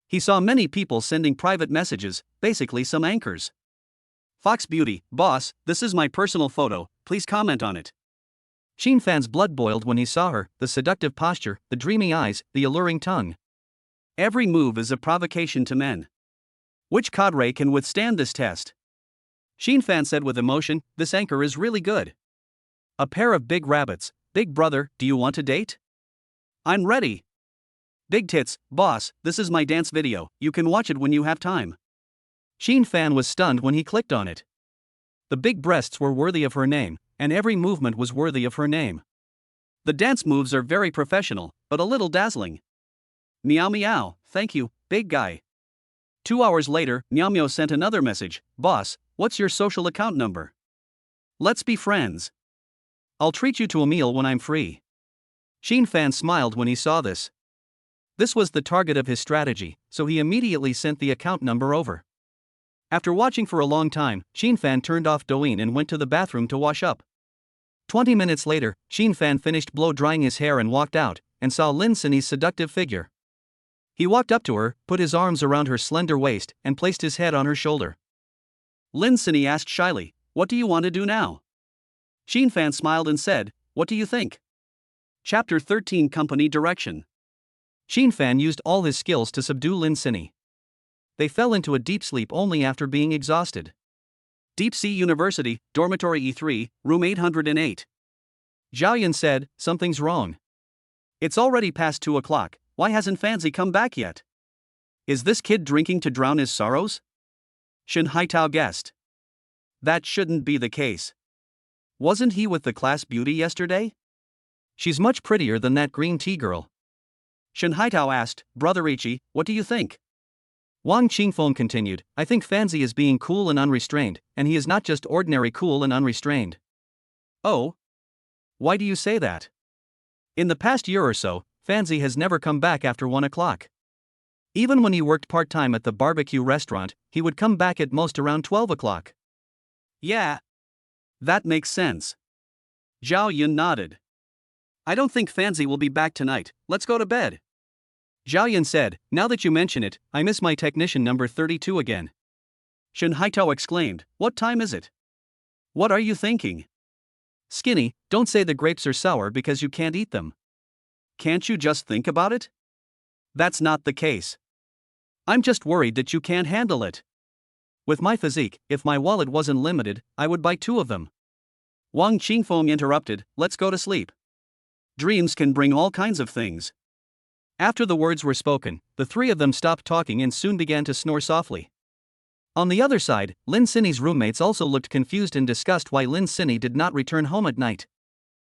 He saw many people sending private messages, basically some anchors. "Fox Beauty, boss, this is my personal photo, please comment on it." Xin Fan's blood boiled when he saw her, the seductive posture, the dreamy eyes, the alluring tongue. Every move is a provocation to men. Which cadre can withstand this test? Xin Fan said with emotion, "This anchor is really good. A pair of big rabbits. Big brother, do you want to date?" "I'm ready." "Big tits, boss, this is my dance video, you can watch it when you have time." Xin Fan was stunned when he clicked on it. The big breasts were worthy of her name, and every movement was worthy of her name. The dance moves are very professional, but a little dazzling. "Meow meow, thank you, big guy." 2 hours later, Meow Meow sent another message, "Boss, what's your social account number? Let's be friends. I'll treat you to a meal when I'm free." Xin Fan smiled when he saw this. This was the target of his strategy, so he immediately sent the account number over. After watching for a long time, Xin Fan turned off Douyin and went to the bathroom to wash up. 20 minutes later, Xin Fan finished blow-drying his hair and walked out, and saw Lin Cini's seductive figure. He walked up to her, put his arms around her slender waist, and placed his head on her shoulder. Lin Cini asked shyly, "What do you want to do now?" Xin Fan smiled and said, "What do you think?" Chapter 13 Company Direction. Xin Fan used all his skills to subdue Lin Cini. They fell into a deep sleep only after being exhausted. Deep Sea University, Dormitory E3, Room 808. Zhao Yun said, "Something's wrong. It's already past 2 o'clock, why hasn't Fanzi come back yet? Is this kid drinking to drown his sorrows?" Shen Haitao guessed. That shouldn't be the case. Wasn't he with the class beauty yesterday? She's much prettier than that green tea girl. Shen Haitao asked, "Brother Ichi, what do you think?" Wang Qingfeng continued, "I think Fanzi is being cool and unrestrained, and he is not just ordinary cool and unrestrained." "Oh? Why do you say that?" "In the past year or so, Fanzi has never come back after 1 o'clock. Even when he worked part-time at the barbecue restaurant, he would come back at most around 12 o'clock. "Yeah. That makes sense." Zhao Yun nodded. "I don't think Fanzi will be back tonight, let's go to bed." Zhao Yun said, "Now that you mention it, I miss my technician number 32 again." Shen Haitao exclaimed, "What time is it? What are you thinking?" "Skinny, don't say the grapes are sour because you can't eat them. Can't you just think about it?" "That's not the case. I'm just worried that you can't handle it. With my physique, if my wallet wasn't limited, I would buy 2 of them." Wang Qingfeng interrupted, "Let's go to sleep. Dreams can bring all kinds of things." After the words were spoken, the 3 of them stopped talking and soon began to snore softly. On the other side, Lin Cini's roommates also looked confused and discussed why Lin Cini did not return home at night.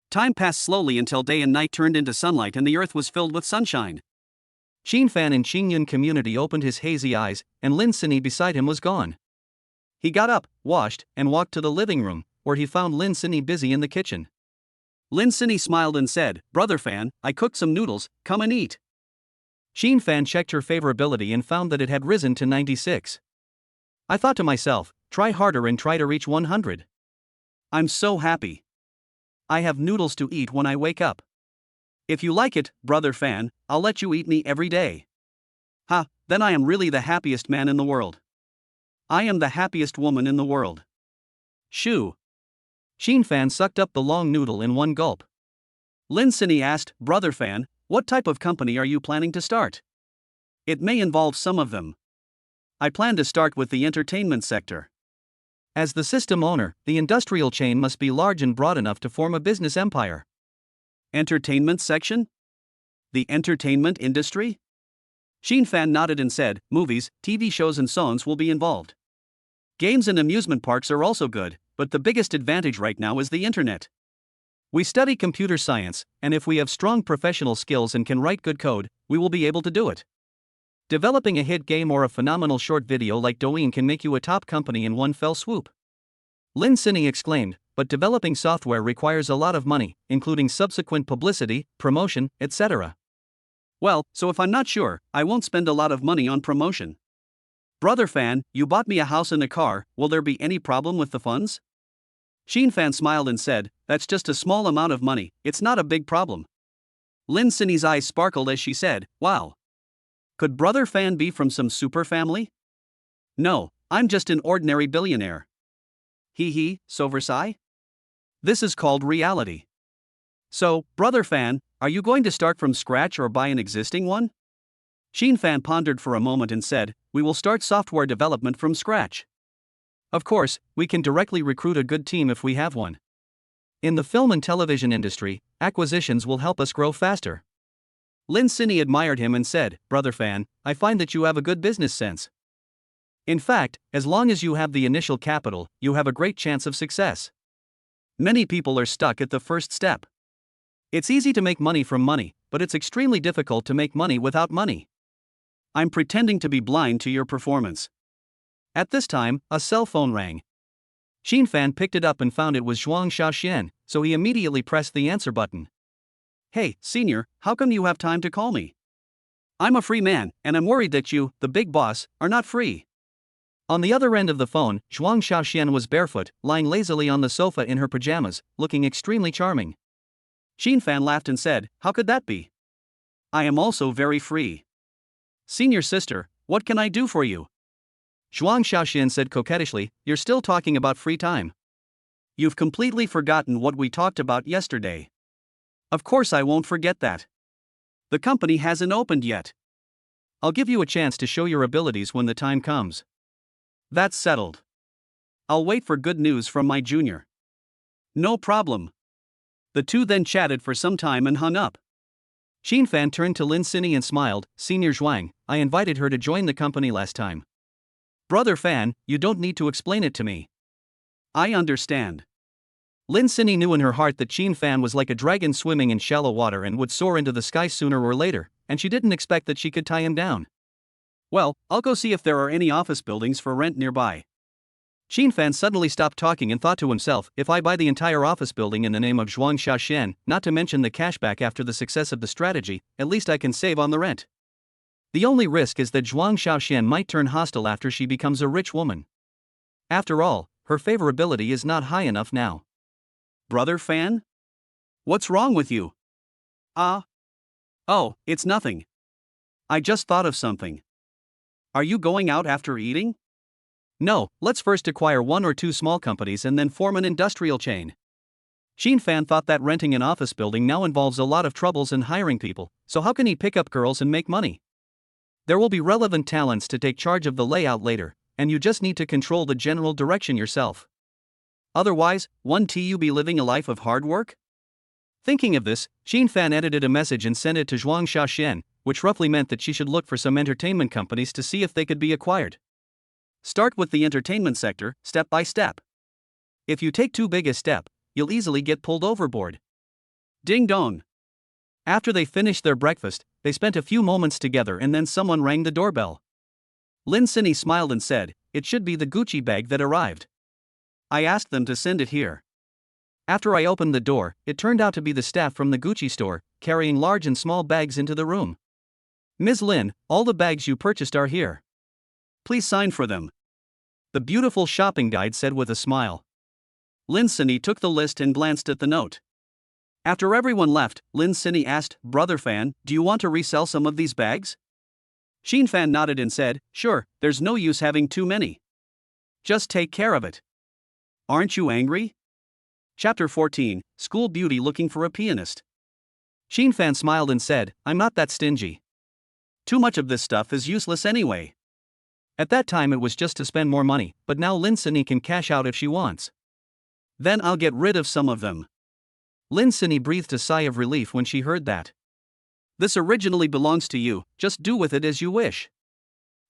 Time passed slowly until day and night turned into sunlight and the earth was filled with sunshine. Xin Fan in Qingyun community opened his hazy eyes, and Lin Cini beside him was gone. He got up, washed, and walked to the living room, where he found Lin Cini busy in the kitchen. Lin Cini smiled and said, "Brother Fan, I cooked some noodles, come and eat." Xin Fan checked her favorability and found that it had risen to 96. I thought to myself, try harder and try to reach 100. I'm so happy. I have noodles to eat when I wake up. If you like it, brother fan, I'll let you eat me every day. Ha, then I am really the happiest man in the world. I am the happiest woman in the world. Shoo. Sheen fan sucked up the long noodle in one gulp. Lin Sinny asked, brother fan, what type of company are you planning to start? It may involve some of them. I plan to start with the entertainment sector. As the system owner, the industrial chain must be large and broad enough to form a business empire. Entertainment section? The entertainment industry? Sheen fan nodded and said, movies, TV shows and songs will be involved. Games and amusement parks are also good, but the biggest advantage right now is the internet. We study computer science, and if we have strong professional skills and can write good code, we will be able to do it. Developing a hit game or a phenomenal short video like Douyin can make you a top company in one fell swoop. Lin Sinny exclaimed, but developing software requires a lot of money, including subsequent publicity, promotion, etc. Well, so if I'm not sure, I won't spend a lot of money on promotion. Brother fan, you bought me a house and a car, will there be any problem with the funds? Sheen fan smiled and said, that's just a small amount of money, it's not a big problem. Lin Sinny's eyes sparkled as she said, wow. Could brother fan be from some super family? No, I'm just an ordinary billionaire. Hee, so Versailles? This is called reality. So, brother fan, are you going to start from scratch or buy an existing one? Sheen fan pondered for a moment and said, we will start software development from scratch. Of course, we can directly recruit a good team if we have one. In the film and television industry, acquisitions will help us grow faster. Lin Sinny admired him and said, brother fan, I find that you have a good business sense. In fact, as long as you have the initial capital, you have a great chance of success. Many people are stuck at the first step. It's easy to make money from money, but it's extremely difficult to make money without money. I'm pretending to be blind to your performance. At this time, a cell phone rang. Sheen fan picked it up and found it was Zhuang Xiaoxian, so he immediately pressed the answer button. Hey, senior, how come you have time to call me? I'm a free man, and I'm worried that you, the big boss, are not free. On the other end of the phone, Zhuang Xiaoxian was barefoot, lying lazily on the sofa in her pajamas, looking extremely charming. Sheen fan laughed and said, how could that be? I am also very free. Senior sister, what can I do for you? Zhuang Xiaoxian said coquettishly, you're still talking about free time. You've completely forgotten what we talked about yesterday. Of course I won't forget that. The company hasn't opened yet. I'll give you a chance to show your abilities when the time comes. That's settled. I'll wait for good news from my junior. No problem. The two then chatted for some time and hung up. Sheen fan turned to Lin Sinny and smiled, Senior Zhuang, I invited her to join the company last time. Brother fan, you don't need to explain it to me. I understand. Lin Sinny knew in her heart that Sheen fan was like a dragon swimming in shallow water and would soar into the sky sooner or later, and she didn't expect that she could tie him down. Well, I'll go see if there are any office buildings for rent nearby. Sheen fan suddenly stopped talking and thought to himself, if I buy the entire office building in the name of Zhuang Xiaoxian, not to mention the cashback after the success of the strategy, at least I can save on the rent. The only risk is that Zhuang Xiaoxian might turn hostile after she becomes a rich woman. After all, her favorability is not high enough now. Brother fan? What's wrong with you? Oh, it's nothing. I just thought of something. Are you going out after eating? No, let's first acquire one or two small companies and then form an industrial chain. Sheen fan thought that renting an office building now involves a lot of troubles in hiring people, so how can he pick up girls and make money? There will be relevant talents to take charge of the layout later, and you just need to control the general direction yourself. Otherwise, won't you be living a life of hard work? Thinking of this, Sheen fan edited a message and sent it to Zhuang Xiaoxian, which roughly meant that she should look for some entertainment companies to see if they could be acquired. Start with the entertainment sector, step by step. If you take too big a step, you'll easily get pulled overboard. Ding dong. After they finished their breakfast, they spent a few moments together and then someone rang the doorbell. Lin Sinny smiled and said, it should be the Gucci bag that arrived. I asked them to send it here. After I opened the door, it turned out to be the staff from the Gucci store, carrying large and small bags into the room. Ms. Lin, all the bags you purchased are here. Please sign for them. The beautiful shopping guide said with a smile. Lin Sinny took the list and glanced at the note. After everyone left, Lin Sinny asked, Brother Fan, do you want to resell some of these bags? Xin Fan nodded and said, sure, there's no use having too many. Just take care of it. Aren't you angry? Chapter 14, School Beauty Looking for a Pianist. Xin Fan smiled and said, I'm not that stingy. Too much of this stuff is useless anyway. At that time it was just to spend more money, but now Lin Sinny can cash out if she wants. Then I'll get rid of some of them. Lin Sinny breathed a sigh of relief when she heard that. This originally belongs to you, just do with it as you wish.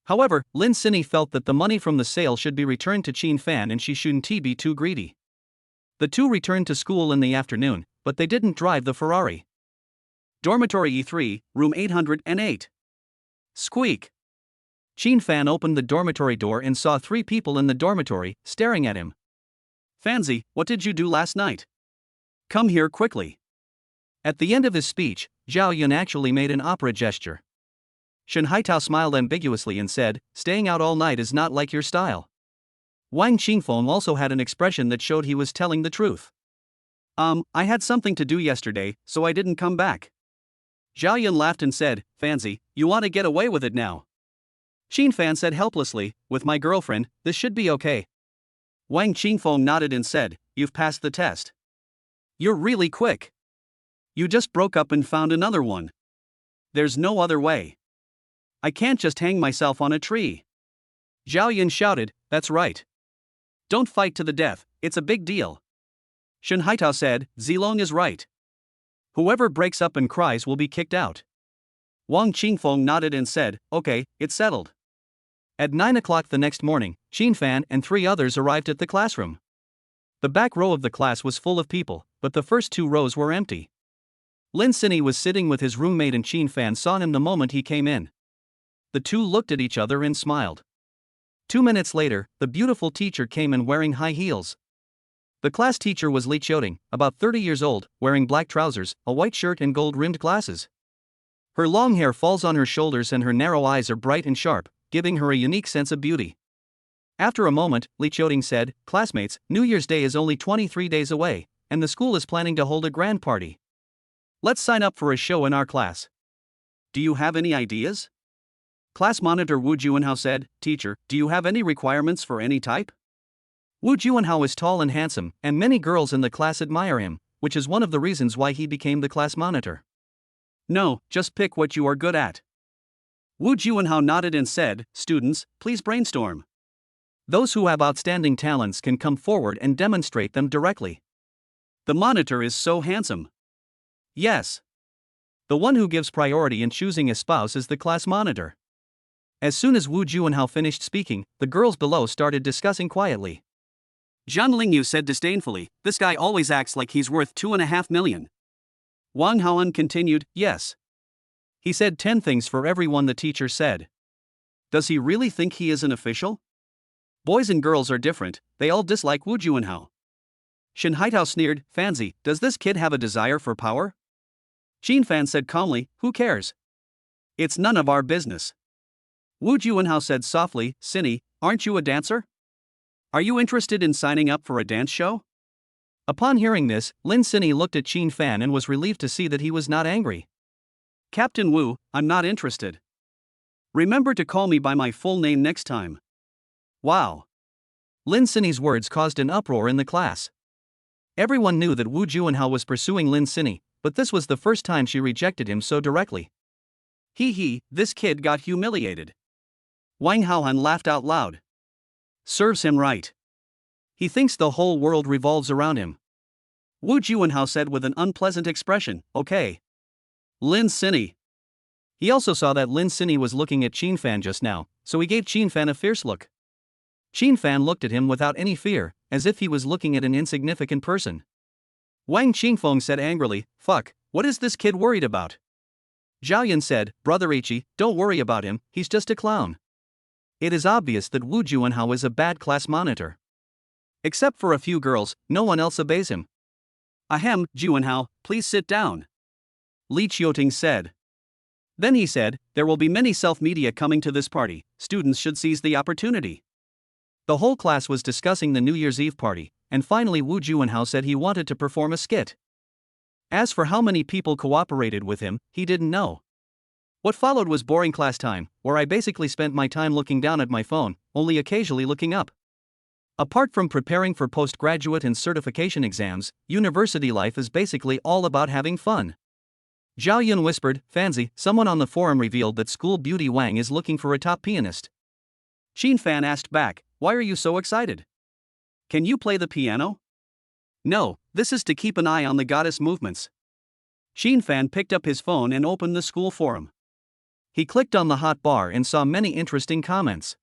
However, Lin Sinny felt that the money from the sale should be returned to Xin Fan and she shouldn't be too greedy. The two returned to school in the afternoon, but they didn't drive the Ferrari. Dormitory E3, room 808. Squeak. Xin Fan opened the dormitory door and saw 3 people in the dormitory, staring at him. Fanzi, what did you do last night? Come here quickly. At the end of his speech, Zhao Yun actually made an opera gesture. Shen Haitao smiled ambiguously and said, staying out all night is not like your style. Wang Qingfeng also had an expression that showed he was telling the truth. I had something to do yesterday, so I didn't come back. Zhao Yun laughed and said, Fanzi, you want to get away with it now. Xin Fan said helplessly, with my girlfriend, this should be okay. Wang Qingfeng nodded and said, you've passed the test. You're really quick. You just broke up and found another one. There's no other way. I can't just hang myself on a tree. Zhao Yun shouted, that's right. Don't fight to the death, it's a big deal. Shen Haitao said, Zilong is right. Whoever breaks up and cries will be kicked out. Wang Qingfeng nodded and said, okay, it's settled. At 9 o'clock the next morning, Xin Fan and 3 others arrived at the classroom. The back row of the class was full of people, but the first 2 rows were empty. Lin Sinny was sitting with his roommate and Xin Fan saw him the moment he came in. The two looked at each other and smiled. 2 minutes later, the beautiful teacher came in wearing high heels. The class teacher was Li Qiuting, about 30 years old, wearing black trousers, a white shirt and gold-rimmed glasses. Her long hair falls on her shoulders and her narrow eyes are bright and sharp, giving her a unique sense of beauty. After a moment, Li Qiuting said, classmates, New Year's Day is only 23 days away, and the school is planning to hold a grand party. Let's sign up for a show in our class. Do you have any ideas? Class monitor Wu Juanhao said, Teacher, do you have any requirements for any type? Wu Juanhao is tall and handsome, and many girls in the class admire him, which is one of the reasons why he became the class monitor. No, just pick what you are good at. Wu Juanhao nodded and said, Students, please brainstorm. Those who have outstanding talents can come forward and demonstrate them directly. The monitor is so handsome. Yes. The one who gives priority in choosing a spouse is the class monitor. As soon as Wu Juanhao finished speaking, the girls below started discussing quietly. Zhang Lingyu said disdainfully, this guy always acts like he's worth 2.5 million. Wang Haoan continued, yes. He said 10 things for everyone the teacher said. Does he really think he is an official? Boys and girls are different, they all dislike Wu Juanhao. Shen Haitao sneered, Fanzi, does this kid have a desire for power? Xin Fan said calmly, who cares? It's none of our business. Wu Juanhao said softly, Sinny, aren't you a dancer? Are you interested in signing up for a dance show? Upon hearing this, Lin Sinny looked at Xin Fan and was relieved to see that he was not angry. Captain Wu, I'm not interested. Remember to call me by my full name next time. Wow. Lin Sinny's words caused an uproar in the class. Everyone knew that Wu Juanhao was pursuing Lin Sinny, but this was the first time she rejected him so directly. This kid got humiliated. Wang Haohan laughed out loud. Serves him right. He thinks the whole world revolves around him. Wu Juanhao said with an unpleasant expression, okay. Lin Sinny. He also saw that Lin Sinny was looking at Xin Fan just now, so he gave Xin Fan a fierce look. Xin Fan looked at him without any fear, as if he was looking at an insignificant person. Wang Qingfeng said angrily, fuck, what is this kid worried about? Zhao Yun said, Brother Ichi, don't worry about him, he's just a clown. It is obvious that Wu Juanhao is a bad class monitor. Except for a few girls, no one else obeys him. Ahem, Juanhao, please sit down. Li Qiuting said. Then he said, there will be many self-media coming to this party, students should seize the opportunity. The whole class was discussing the New Year's Eve party, and finally Wu Juanhao said he wanted to perform a skit. As for how many people cooperated with him, he didn't know. What followed was boring class time, where I basically spent my time looking down at my phone, only occasionally looking up. Apart from preparing for postgraduate and certification exams, university life is basically all about having fun. Zhao Yun whispered, "Fancy." Someone on the forum revealed that school beauty Wang is looking for a top pianist. Xin Fan asked back, "Why are you so excited? Can you play the piano?" "No, this is to keep an eye on the goddess movements." Xin Fan picked up his phone and opened the school forum. He clicked on the hotbar and saw many interesting comments.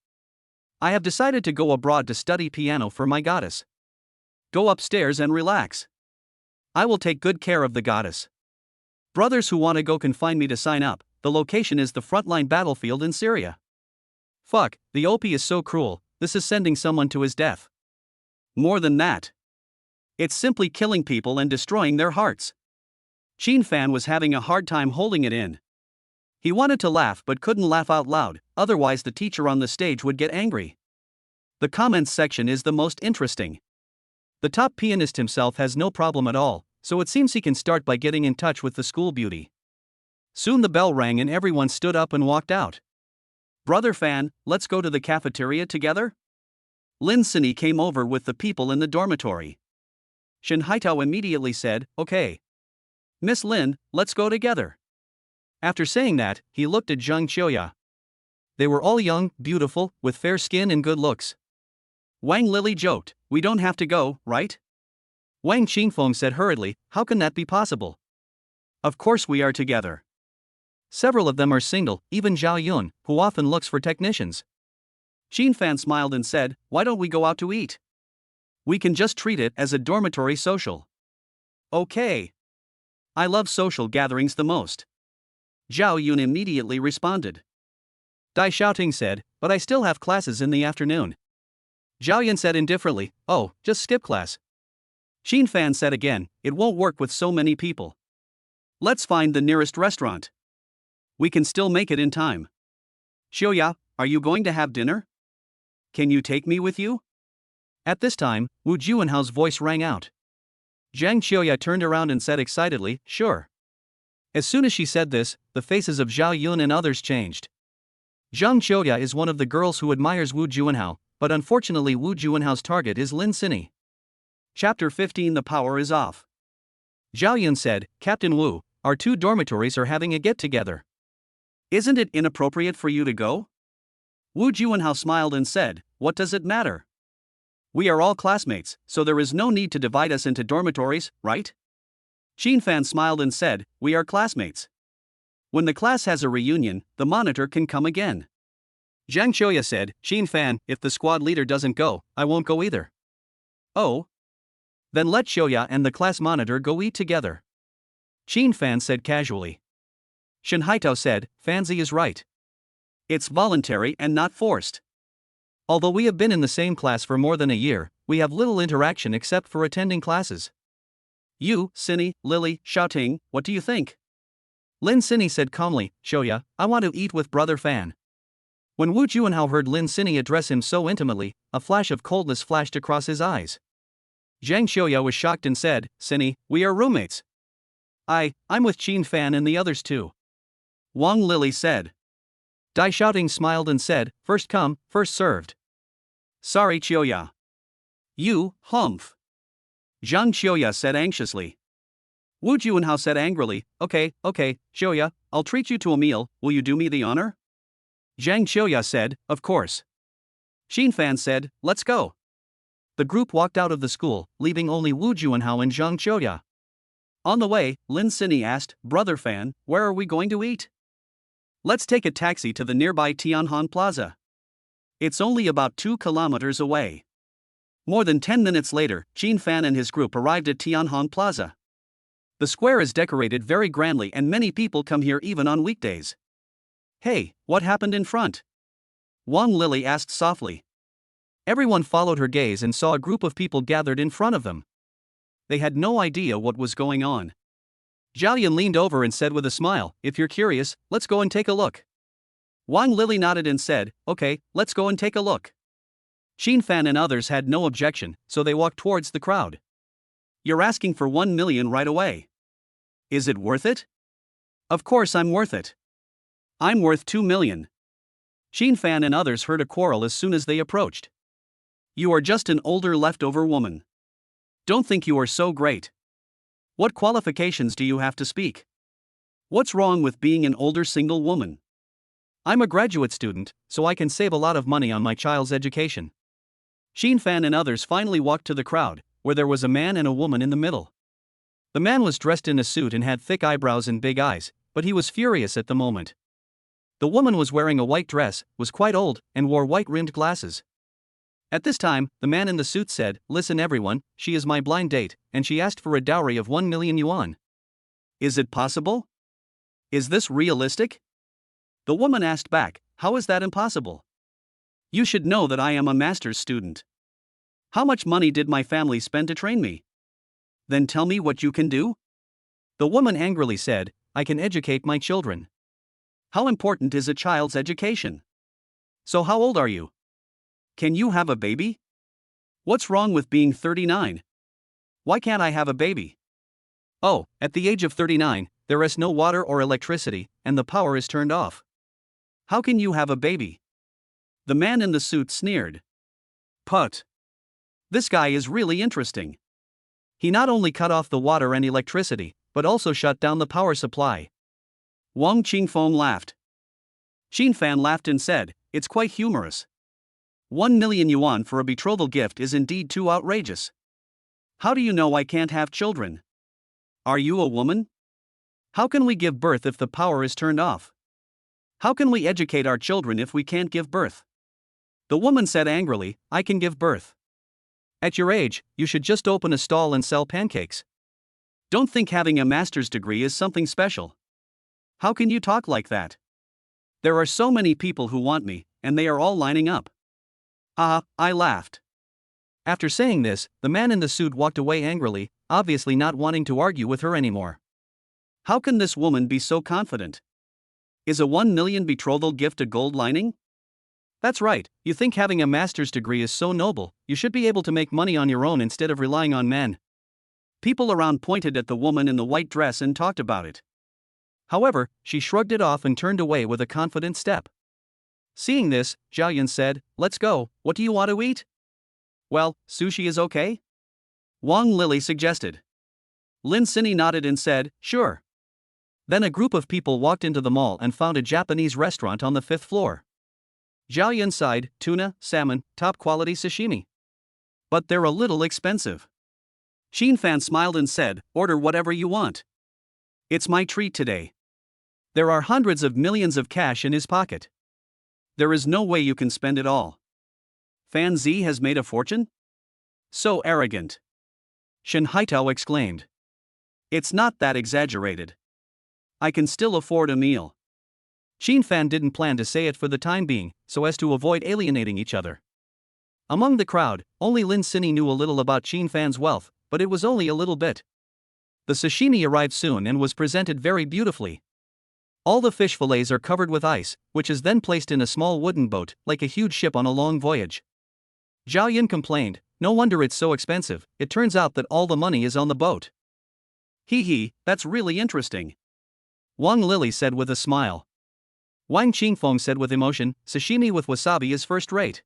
"I have decided to go abroad to study piano for my goddess. Go upstairs and relax. I will take good care of the goddess. Brothers who want to go can find me to sign up. The location is the frontline battlefield in Syria. Fuck, the OP is so cruel, this is sending someone to his death. More than that. It's simply killing people and destroying their hearts." Xin Fan was having a hard time holding it in. He wanted to laugh but couldn't laugh out loud, otherwise the teacher on the stage would get angry. The comments section is the most interesting. The top pianist himself has no problem at all, so it seems he can start by getting in touch with the school beauty. Soon the bell rang and everyone stood up and walked out. "Brother Fan, let's go to the cafeteria together?" Lin Sini came over with the people in the dormitory. Shen Haitao immediately said, "Okay. Miss Lin, let's go together." After saying that, he looked at Zhang Qiuya. They were all young, beautiful, with fair skin and good looks. Wang Lili joked, "We don't have to go, right?" Wang Qingfeng said hurriedly, "How can that be possible?" "Of course we are together. Several of them are single, even Zhao Yun, who often looks for technicians." Xin Fan smiled and said, "Why don't we go out to eat? We can just treat it as a dormitory social." "Okay. I love social gatherings the most." Zhao Yun immediately responded. Dai Xiaoting said, "But I still have classes in the afternoon." Zhao Yun said indifferently, "Oh, just skip class." Xin Fan said again, "It won't work with so many people. Let's find the nearest restaurant. We can still make it in time." "Xiuya, are you going to have dinner? Can you take me with you?" At this time, Wu Juanhao's voice rang out. Zhang Qiuya turned around and said excitedly, "Sure." As soon as she said this, the faces of Zhao Yun and others changed. Zhang Qiuya is one of the girls who admires Wu Juanhao, but unfortunately Wu Juanhao's target is Lin Sini. Chapter 15. The power is off. Zhao Yun said, "Captain Wu, our two dormitories are having a get-together. Isn't it inappropriate for you to go?" Wu Juanhao smiled and said, "What does it matter? We are all classmates, so there is no need to divide us into dormitories, right?" Xin Fan smiled and said, "We are classmates. When the class has a reunion, the monitor can come again." Zhang Qiuya said, "Xin Fan, if the squad leader doesn't go, I won't go either." "Oh? Then let Qiuya and the class monitor go eat together." Xin Fan said casually. Shen Haitao said, "Fanzi is right. It's voluntary and not forced. Although we have been in the same class for more than a year, we have little interaction except for attending classes. You, Sini, Lily, Xiaoting, what do you think?" Lin Sini said calmly, "Xiuya, I want to eat with Brother Fan." When Wu Juanhao heard Lin Sini address him so intimately, a flash of coldness flashed across his eyes. Zhang Qiuya was shocked and said, "Sini, we are roommates." I'm with Xin Fan and the others too." Wang Lili said. Dai Xiaoting smiled and said, "First come, first served." "Sorry Qiuya." "You, humph." Zhang Qiuya said anxiously. Wu Juanhao said angrily, Okay, Qiuya, I'll treat you to a meal, will you do me the honor?" Zhang Qiuya said, "Of course." Xin Fan said, "Let's go." The group walked out of the school, leaving only Wu Juanhao and Zhang Qiuya. On the way, Lin Sini asked, "Brother Fan, where are we going to eat?" "Let's take a taxi to the nearby Tianhan Plaza. It's only about 2 kilometers away." More than 10 minutes later, Xin Fan and his group arrived at Tianhan Plaza. The square is decorated very grandly and many people come here even on weekdays. "Hey, what happened in front?" Wang Lili asked softly. Everyone followed her gaze and saw a group of people gathered in front of them. They had no idea what was going on. Zhao Yan leaned over and said with a smile, "If you're curious, let's go and take a look." Wang Lili nodded and said, "Okay, let's go and take a look." Xin Fan and others had no objection, so they walked towards the crowd. You're asking for 1 million right away. Is it worth it? Of course I'm worth it. I'm worth 2 million. Xin Fan and others heard a quarrel as soon as they approached. You are just an older leftover woman. Don't think you are so great. What qualifications do you have to speak? What's wrong with being an older single woman? I'm a graduate student, so I can save a lot of money on my child's education. Xin Fan and others finally walked to the crowd, where there was a man and a woman in the middle. The man was dressed in a suit and had thick eyebrows and big eyes, but he was furious at the moment. The woman was wearing a white dress, was quite old, and wore white-rimmed glasses. At this time, the man in the suit said, "Listen everyone, she is my blind date, and she asked for a dowry of 1 million yuan. Is it possible? Is this realistic?" The woman asked back, "How is that impossible? You should know that I am a master's student. How much money did my family spend to train me? Then tell me what you can do?" The woman angrily said, "I can educate my children. How important is a child's education? So how old are you? Can you have a baby? What's wrong with being 39? Why can't I have a baby? Oh, at the age of 39, there is no water or electricity, and the power is turned off. How can you have a baby?" The man in the suit sneered. Put. This guy is really interesting. He not only cut off the water and electricity, but also shut down the power supply. Wang Qingfeng laughed. Xin Fan laughed and said, "It's quite humorous. 1 million yuan for a betrothal gift is indeed too outrageous. How do you know I can't have children? Are you a woman? How can we give birth if the power is turned off? How can we educate our children if we can't give birth?" The woman said angrily, "I can give birth. At your age, you should just open a stall and sell pancakes. Don't think having a master's degree is something special. How can you talk like that? There are so many people who want me, and they are all lining up." I laughed. After saying this, the man in the suit walked away angrily, obviously not wanting to argue with her anymore. How can this woman be so confident? Is a 1 million betrothal gift a gold lining? That's right, you think having a master's degree is so noble, you should be able to make money on your own instead of relying on men. People around pointed at the woman in the white dress and talked about it. However, she shrugged it off and turned away with a confident step. Seeing this, Zhao Yun said, "Let's go, what do you want to eat?" "Well, sushi is okay?" Wang Lily suggested. Lin Sinny nodded and said, "Sure." Then a group of people walked into the mall and found a Japanese restaurant on the 5th floor. Zhao Yun sighed, "Tuna, salmon, top-quality sashimi. But they're a little expensive." Xin Fan smiled and said, "Order whatever you want. It's my treat today." There are hundreds of millions of cash in his pocket. There is no way you can spend it all. Fan Zi has made a fortune? So arrogant. Shen Haitao exclaimed. It's not that exaggerated. I can still afford a meal. Xin Fan didn't plan to say it for the time being, so as to avoid alienating each other. Among the crowd, only Lin Sinny knew a little about Xin Fan's wealth, but it was only a little bit. The sashimi arrived soon and was presented very beautifully. All the fish fillets are covered with ice, which is then placed in a small wooden boat, like a huge ship on a long voyage. Zhao Yun complained, "No wonder it's so expensive, it turns out that all the money is on the boat." Hee, that's really interesting. Wang Lily said with a smile. Wang Qingfeng said with emotion, "Sashimi with wasabi is first rate."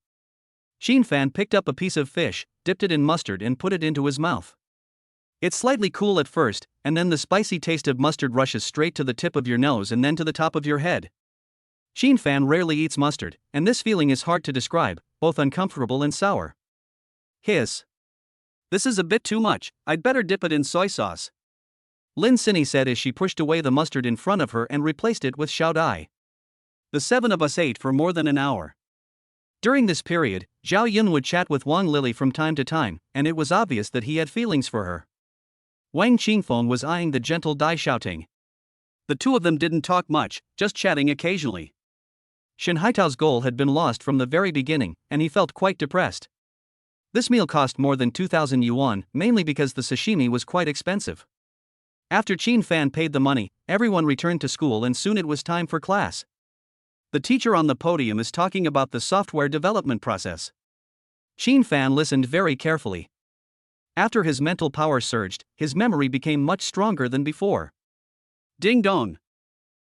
Xin Fan picked up a piece of fish, dipped it in mustard and put it into his mouth. It's slightly cool at first, and then the spicy taste of mustard rushes straight to the tip of your nose and then to the top of your head. Xin Fan rarely eats mustard, and this feeling is hard to describe, both uncomfortable and sour. Hiss. This is a bit too much, I'd better dip it in soy sauce. Lin Sinny said as she pushed away the mustard in front of her and replaced it with Xiao Dai. The 7 of us ate for more than an hour. During this period, Zhao Yun would chat with Wang Lily from time to time, and it was obvious that he had feelings for her. Wang Qingfeng was eyeing the gentle Dai Xiaoting. The two of them didn't talk much, just chatting occasionally. Shen Haitao's goal had been lost from the very beginning, and he felt quite depressed. This meal cost more than 2,000 yuan, mainly because the sashimi was quite expensive. After Xin Fan paid the money, everyone returned to school and soon it was time for class. The teacher on the podium is talking about the software development process. Xin Fan listened very carefully. After his mental power surged, his memory became much stronger than before. Ding dong!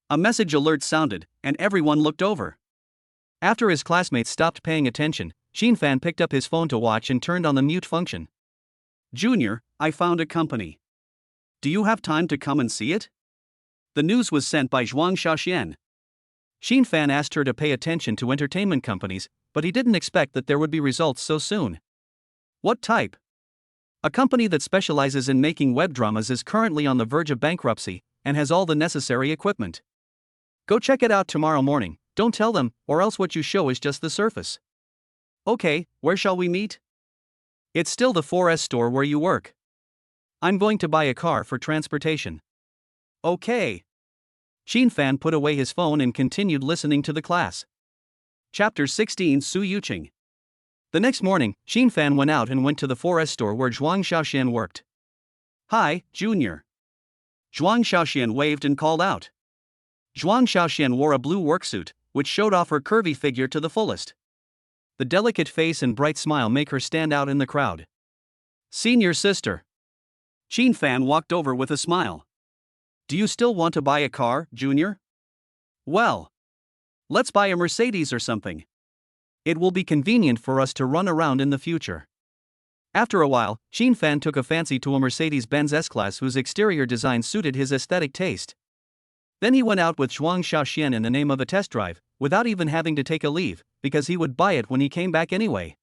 A message alert sounded, and everyone looked over. After his classmates stopped paying attention, Xin Fan picked up his phone to watch and turned on the mute function. Junior, I found a company. Do you have time to come and see it? The news was sent by Zhuang Xiaoxian. Xin Fan asked her to pay attention to entertainment companies, but he didn't expect that there would be results so soon. What type? A company that specializes in making web dramas is currently on the verge of bankruptcy and has all the necessary equipment. Go check it out tomorrow morning. Don't tell them, or else what you show is just the surface. Okay, where shall we meet? It's still the 4S store where you work. I'm going to buy a car for transportation. Okay. Xin Fan put away his phone and continued listening to the class. Chapter 16 Su Yuqing. The next morning, Xin Fan went out and went to the 4S store where Zhuang Xiaoxian worked. Hi, Junior. Zhuang Xiaoxian waved and called out. Zhuang Xiaoxian wore a blue worksuit, which showed off her curvy figure to the fullest. The delicate face and bright smile make her stand out in the crowd. Senior sister. Xin Fan walked over with a smile. Do you still want to buy a car, Junior? Well, let's buy a Mercedes or something. It will be convenient for us to run around in the future. After a while, Xin Fan took a fancy to a Mercedes-Benz S-Class whose exterior design suited his aesthetic taste. Then he went out with Zhuang Xiaoxian in the name of a test drive, without even having to take a leave, because he would buy it when he came back anyway.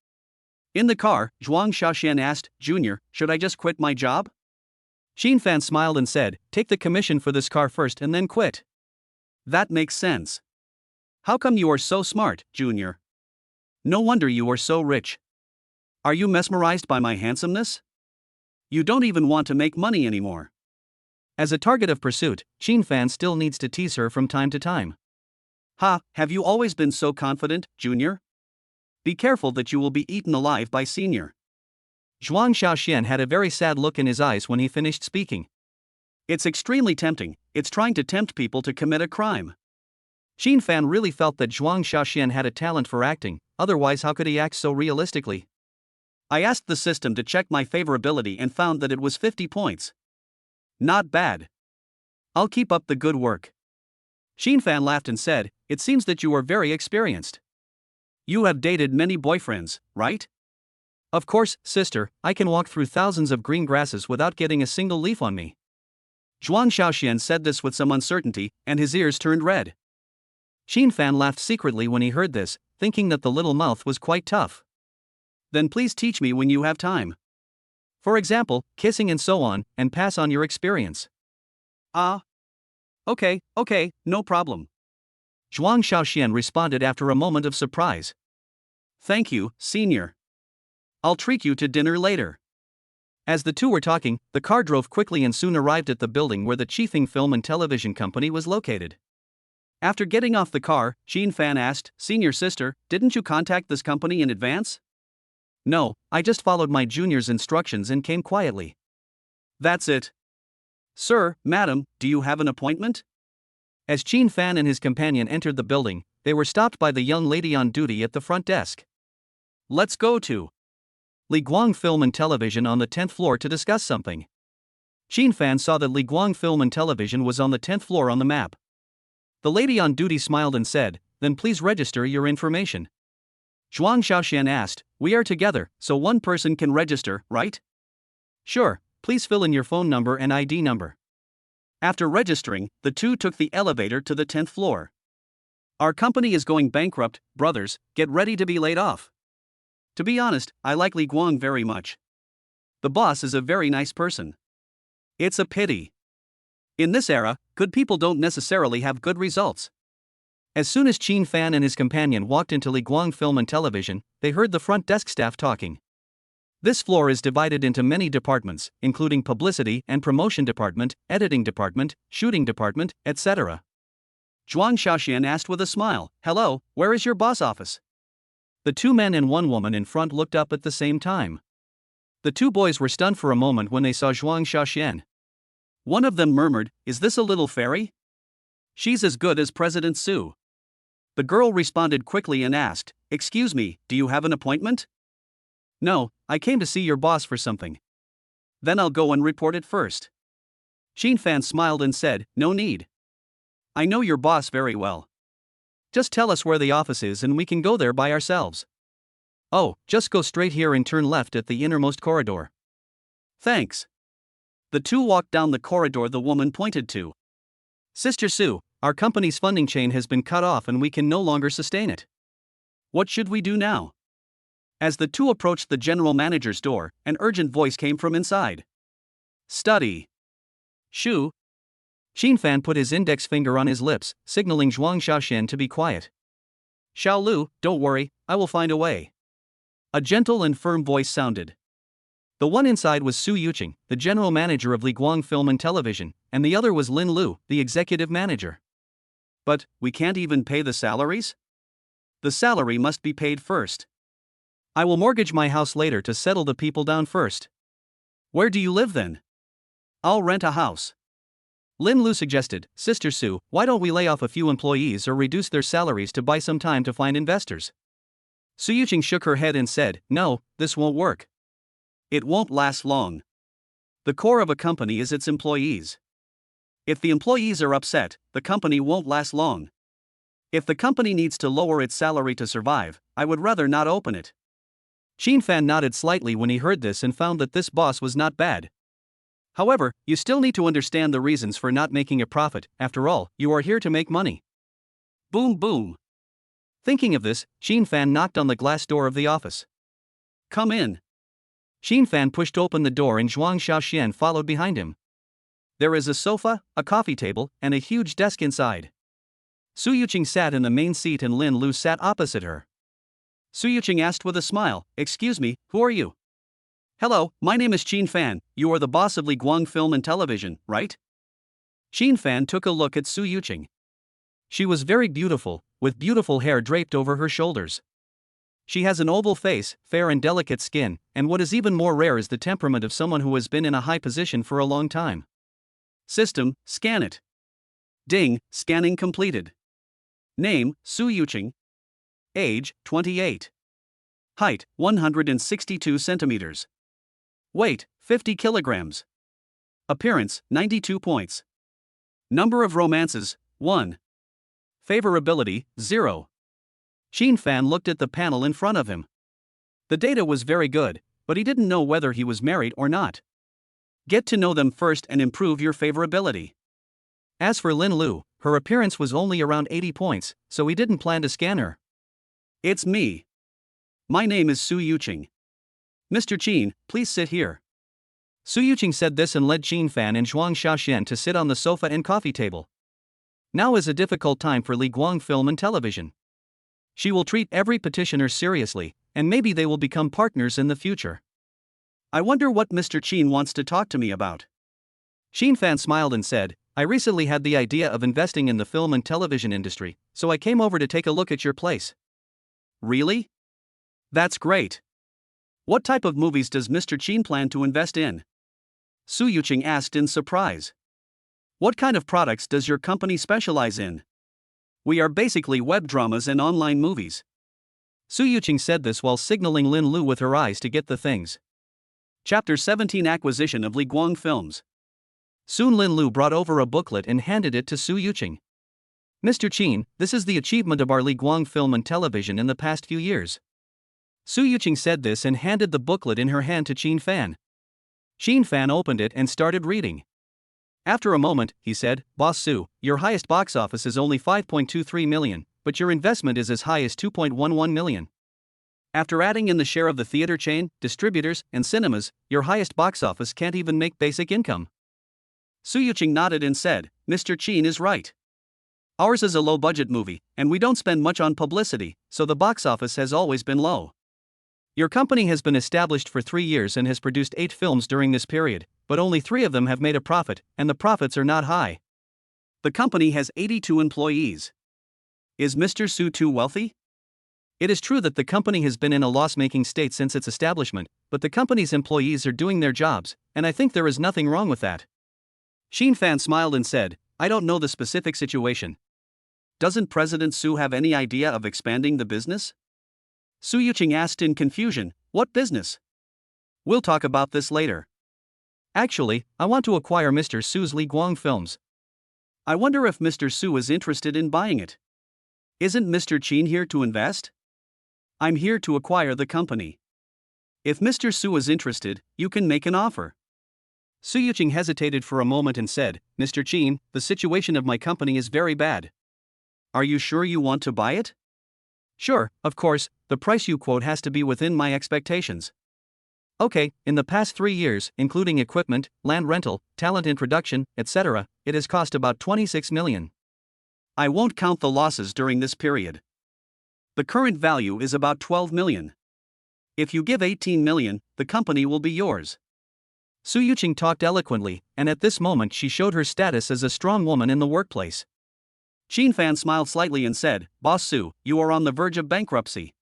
In the car, Zhuang Xiaoxian asked, Junior, should I just quit my job? Xin Fan smiled and said, take the commission for this car first and then quit. That makes sense. How come you are so smart, Junior? No wonder you are so rich. Are you mesmerized by my handsomeness? You don't even want to make money anymore. As a target of pursuit, Xin Fan still needs to tease her from time to time. Ha, have you always been so confident, Junior? Be careful that you will be eaten alive by Senior. Zhuang Xiaoxian had a very sad look in his eyes when he finished speaking. It's extremely tempting, it's trying to tempt people to commit a crime. Xin Fan really felt that Zhuang Xiaoxian had a talent for acting, otherwise how could he act so realistically? I asked the system to check my favorability and found that it was 50 points. Not bad. I'll keep up the good work. Xin Fan laughed and said, it seems that you are very experienced. You have dated many boyfriends, right? Of course, sister, I can walk through thousands of green grasses without getting a single leaf on me. Zhuang Xiaoxian said this with some uncertainty, and his ears turned red. Xin Fan laughed secretly when he heard this, thinking that the little mouth was quite tough. Then please teach me when you have time. For example, kissing and so on, and pass on your experience. Okay, no problem. Zhuang Xiaoxian responded after a moment of surprise. Thank you, Senior. I'll treat you to dinner later. As the two were talking, the car drove quickly and soon arrived at the building where the Chifeng Film and Television Company was located. After getting off the car, Xin Fan asked, Senior sister, didn't you contact this company in advance? No, I just followed my junior's instructions and came quietly. That's it. Sir, madam, do you have an appointment? As Xin Fan and his companion entered the building, they were stopped by the young lady on duty at the front desk. Let's go to Li Guang Film and Television on the 10th floor to discuss something. Xin Fan saw that Li Guang Film and Television was on the 10th floor on the map. The lady on duty smiled and said, then please register your information. Zhuang Xiaoxian asked, we are together, so one person can register, right? Sure, please fill in your phone number and ID number. After registering, the two took the elevator to the 10th floor. Our company is going bankrupt, brothers, get ready to be laid off. To be honest, I like Li Guang very much. The boss is a very nice person. It's a pity. In this era, good people don't necessarily have good results. As soon as Xin Fan and his companion walked into Li Guang Film and Television, they heard the front desk staff talking. This floor is divided into many departments, including publicity and promotion department, editing department, shooting department, etc. Zhuang Xiaoxian asked with a smile, hello, where is your boss office? The two men and one woman in front looked up at the same time. The two boys were stunned for a moment when they saw Zhuang Xiaoxian. One of them murmured, is this a little fairy? She's as good as President Su. The girl responded quickly and asked, excuse me, do you have an appointment? No, I came to see your boss for something. Then I'll go and report it first. Xin Fan smiled and said, no need. I know your boss very well. Just tell us where the office is and we can go there by ourselves. Oh, just go straight here and turn left at the innermost corridor. Thanks. The two walked down the corridor the woman pointed to. Sister Sue, our company's funding chain has been cut off and we can no longer sustain it. What should we do now? As the two approached the general manager's door, an urgent voice came from inside. Study. Shu. Xin Fan put his index finger on his lips, signaling Zhuang Xiaoxian to be quiet. Xiao Lu, don't worry, I will find a way. A gentle and firm voice sounded. The one inside was Su Yuqing, the general manager of Li Guang Film and Television, and the other was Lin Lu, the executive manager. But, we can't even pay the salaries? The salary must be paid first. I will mortgage my house later to settle the people down first. Where do you live then? I'll rent a house. Lin Lu suggested, Sister Sue, why don't we lay off a few employees or reduce their salaries to buy some time to find investors? Su Yuqing shook her head and said, no, this won't work. It won't last long. The core of a company is its employees. If the employees are upset, the company won't last long. If the company needs to lower its salary to survive, I would rather not open it. Xin Fan nodded slightly when he heard this and found that this boss was not bad. However, you still need to understand the reasons for not making a profit. After all, you are here to make money. Boom boom. Thinking of this, Xin Fan knocked on the glass door of the office. Come in. Xin Fan pushed open the door and Zhuang Xiaoxian followed behind him. There is a sofa, a coffee table, and a huge desk inside. Su Yuqing sat in the main seat and Lin Lu sat opposite her. Su Yuqing asked with a smile, excuse me, who are you? Hello, my name is Xin Fan, you are the boss of Li Guang Film and Television, right? Xin Fan took a look at Su Yuqing. She was very beautiful, with beautiful hair draped over her shoulders. She has an oval face, fair and delicate skin, and what is even more rare is the temperament of someone who has been in a high position for a long time. System, scan it. Ding, scanning completed. Name, Su Yuqing. Age, 28. Height, 162 centimeters. Weight, 50 kilograms. Appearance, 92 points. Number of romances, 1. Favorability, 0. Xin Fan looked at the panel in front of him. The data was very good, but he didn't know whether he was married or not. Get to know them first and improve your favorability. As for Lin Lu, her appearance was only around 80 points, so he didn't plan to scan her. It's me. My name is Su Yuqing. Mr. Qin, please sit here. Su Yuqing said this and led Xin Fan and Zhuang Xiaoxian to sit on the sofa and coffee table. Now is a difficult time for Li Guang Film and Television. She will treat every petitioner seriously, and maybe they will become partners in the future. I wonder what Mr. Qin wants to talk to me about. Xin Fan smiled and said, I recently had the idea of investing in the film and television industry, so I came over to take a look at your place. Really? That's great. What type of movies does Mr. Qin plan to invest in? Su Yuqing asked in surprise. What kind of products does your company specialize in? We are basically web dramas and online movies. Su Yuqing said this while signaling Lin Lu with her eyes to get the things. Chapter 17 Acquisition of Li Guang Films. Soon Lin Lu brought over a booklet and handed it to Su Yuqing. Mr. Qin, this is the achievement of our Li Guang Film and Television in the past few years. Su Yuqing said this and handed the booklet in her hand to Xin Fan. Xin Fan opened it and started reading. After a moment, he said, Boss Su, your highest box office is only 5.23 million, but your investment is as high as 2.11 million. After adding in the share of the theater chain, distributors, and cinemas, your highest box office can't even make basic income. Su Yuqing nodded and said, Mr. Qin is right. Ours is a low-budget movie, and we don't spend much on publicity, so the box office has always been low. Your company has been established for 3 years and has produced 8 films during this period, but only 3 of them have made a profit, and the profits are not high. The company has 82 employees. Is Mr. Su too wealthy? It is true that the company has been in a loss-making state since its establishment, but the company's employees are doing their jobs, and I think there is nothing wrong with that. Xin Fan smiled and said, I don't know the specific situation. Doesn't President Su have any idea of expanding the business? Su Yuqing asked in confusion, What business? We'll talk about this later. Actually, I want to acquire Mr. Su's Li Guang films. I wonder if Mr. Su is interested in buying it. Isn't Mr. Qin here to invest? I'm here to acquire the company. If Mr. Su is interested, you can make an offer. Su Yuqing hesitated for a moment and said, Mr. Qin, the situation of my company is very bad. Are you sure you want to buy it? Sure, of course, the price you quote has to be within my expectations. Okay, in the past 3 years, including equipment, land rental, talent introduction, etc., it has cost about 26 million. I won't count the losses during this period. The current value is about 12 million. If you give 18 million, the company will be yours. Su Yuqing talked eloquently, and at this moment she showed her status as a strong woman in the workplace. Qin Fan smiled slightly and said, Boss Su, you are on the verge of bankruptcy.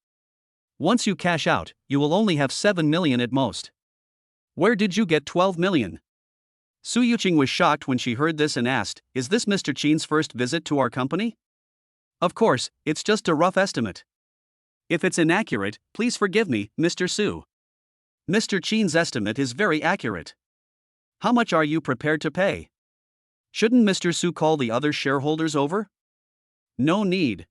Once you cash out, you will only have 7 million at most. Where did you get 12 million? Su Yuqing was shocked when she heard this and asked, Is this Mr. Qin's first visit to our company? Of course, it's just a rough estimate. If it's inaccurate, please forgive me, Mr. Su. Mr. Qin's estimate is very accurate. How much are you prepared to pay? Shouldn't Mr. Su call the other shareholders over? No need.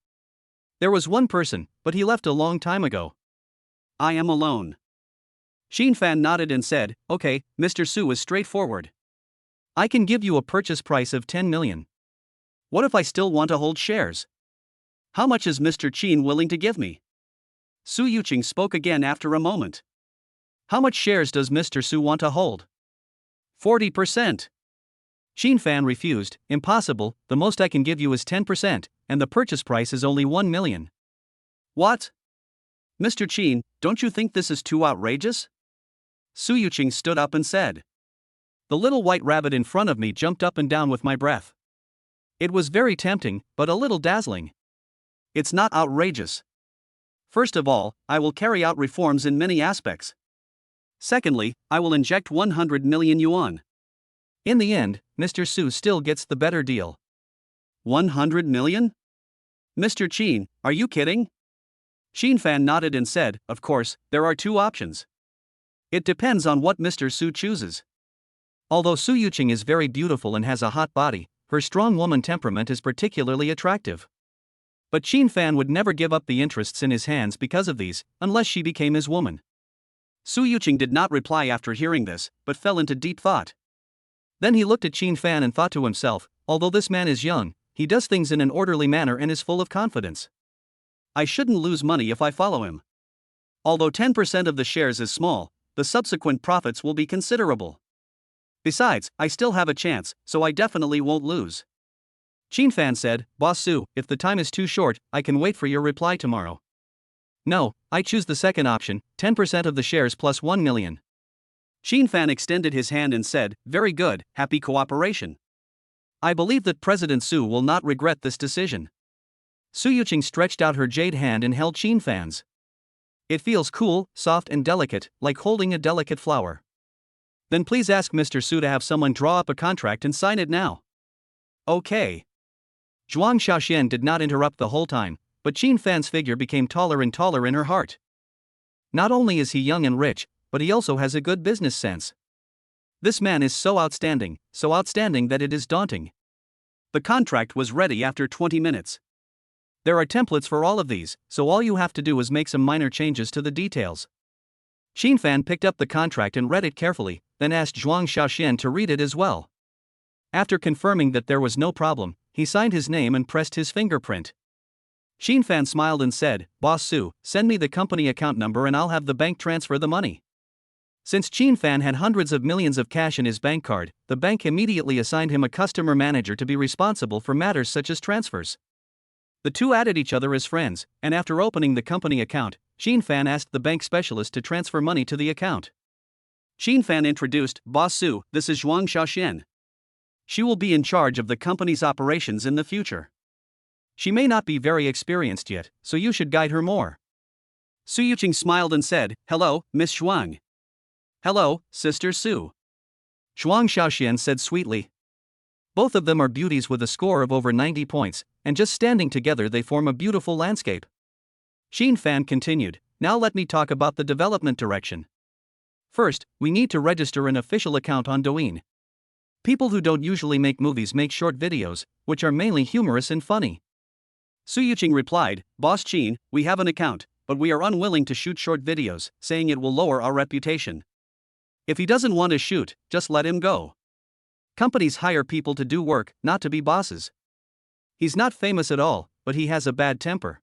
There was one person, but he left a long time ago. I am alone. Qin Fan nodded and said, Okay, Mr. Su is straightforward. I can give you a purchase price of 10 million. What if I still want to hold shares? How much is Mr. Qin willing to give me? Su Yuqing spoke again after a moment. How much shares does Mr. Su want to hold? 40%. Qin Fan refused, Impossible, the most I can give you is 10%, and the purchase price is only 1 million. What? Mr. Qin, don't you think this is too outrageous? Su Yuqing stood up and said. The little white rabbit in front of me jumped up and down with my breath. It was very tempting, but a little dazzling. It's not outrageous. First of all, I will carry out reforms in many aspects. Secondly, I will inject 100 million yuan. In the end, Mr. Su still gets the better deal. 100 million? Mr. Qin, are you kidding? Qin Fan nodded and said, Of course, there are two options. It depends on what Mr. Su chooses. Although Su Yuqing is very beautiful and has a hot body, her strong woman temperament is particularly attractive. But Qin Fan would never give up the interests in his hands because of these, unless she became his woman. Su Yuqing did not reply after hearing this, but fell into deep thought. Then he looked at Qin Fan and thought to himself, although this man is young, he does things in an orderly manner and is full of confidence. I shouldn't lose money if I follow him. Although 10% of the shares is small, the subsequent profits will be considerable. Besides, I still have a chance, so I definitely won't lose. Qin Fan said, Boss Su, if the time is too short, I can wait for your reply tomorrow. No, I choose the second option, 10% of the shares plus 1 million. Qin Fan extended his hand and said, Very good, happy cooperation. I believe that President Su will not regret this decision. Su Yuqing stretched out her jade hand and held Qin Fan's. It feels cool, soft and delicate, like holding a delicate flower. Then please ask Mr. Su to have someone draw up a contract and sign it now. Okay. Zhuang Xiaoxian did not interrupt the whole time, but Qin Fan's figure became taller and taller in her heart. Not only is he young and rich, but he also has a good business sense. This man is so outstanding that it is daunting. The contract was ready after 20 minutes. There are templates for all of these, so all you have to do is make some minor changes to the details. Qin Fan picked up the contract and read it carefully, then asked Zhuang Xiaoxian to read it as well. After confirming that there was no problem, he signed his name and pressed his fingerprint. Qin Fan smiled and said, Boss Su, send me the company account number and I'll have the bank transfer the money. Since Qin Fan had hundreds of millions of cash in his bank card, the bank immediately assigned him a customer manager to be responsible for matters such as transfers. The two added each other as friends, and after opening the company account, Qin Fan asked the bank specialist to transfer money to the account. Qin Fan introduced, Boss Su, this is Zhuang Xiaoxian. She will be in charge of the company's operations in the future. She may not be very experienced yet, so you should guide her more. Su Yuqing smiled and said, Hello, Miss Zhuang. Hello, Sister Su. Zhuang Xiaoxian said sweetly. Both of them are beauties with a score of over 90 points, and just standing together they form a beautiful landscape. Qin Fan continued, now let me talk about the development direction. First, we need to register an official account on Douyin. People who don't usually make movies make short videos, which are mainly humorous and funny. Su Yuqing replied, Boss Qin, we have an account, but we are unwilling to shoot short videos, saying it will lower our reputation. If he doesn't want to shoot, just let him go. Companies hire people to do work, not to be bosses. He's not famous at all, but he has a bad temper.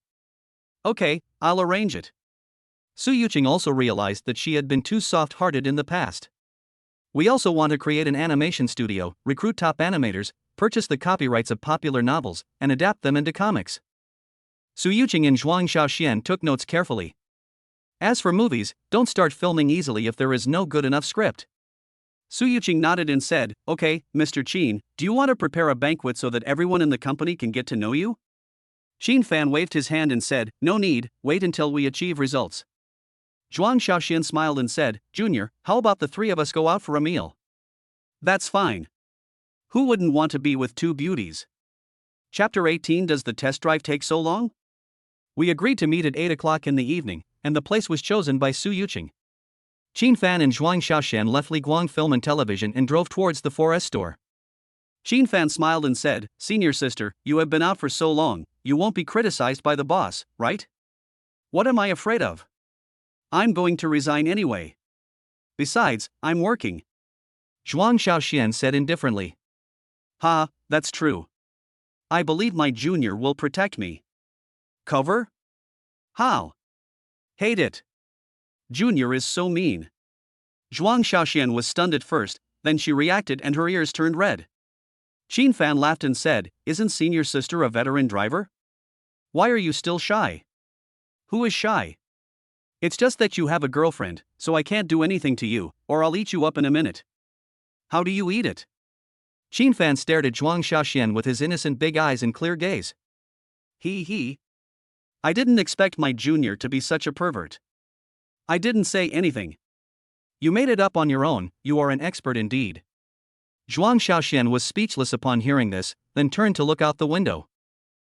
Okay, I'll arrange it. Su Yuqing also realized that she had been too soft-hearted in the past. We also want to create an animation studio, recruit top animators, purchase the copyrights of popular novels, and adapt them into comics. Su Yuqing and Zhuang Xiaoxian took notes carefully. As for movies, don't start filming easily if there is no good enough script. Su Yuqing nodded and said, Okay, Mr. Qin, do you want to prepare a banquet so that everyone in the company can get to know you? Qin Fan waved his hand and said, No need, wait until we achieve results. Zhuang Xiaoxian smiled and said, Junior, how about the three of us go out for a meal? That's fine. Who wouldn't want to be with two beauties? Chapter 18. Does the test drive take so long? We agreed to meet at 8 o'clock in the evening, and the place was chosen by Su Yuqing. Qin Fan and Zhuang Xiaoxian left Li Guang Film and Television and drove towards the 4S store. Qin Fan smiled and said, Senior sister, you have been out for so long, you won't be criticized by the boss, right? What am I afraid of? I'm going to resign anyway. Besides, I'm working. Zhuang Xiaoxian said indifferently. Ha, that's true. I believe my junior will protect me. Cover? How? Hate it. Junior is so mean. Zhuang Xiaoxian was stunned at first, then she reacted and her ears turned red. Qin Fan laughed and said, Isn't senior sister a veteran driver? Why are you still shy? Who is shy? It's just that you have a girlfriend, so I can't do anything to you, or I'll eat you up in a minute. How do you eat it? Qin Fan stared at Zhuang Xiaoxian with his innocent big eyes and clear gaze. He. I didn't expect my junior to be such a pervert. I didn't say anything. You made it up on your own, you are an expert indeed. Zhuang Xiaoxian was speechless upon hearing this, then turned to look out the window.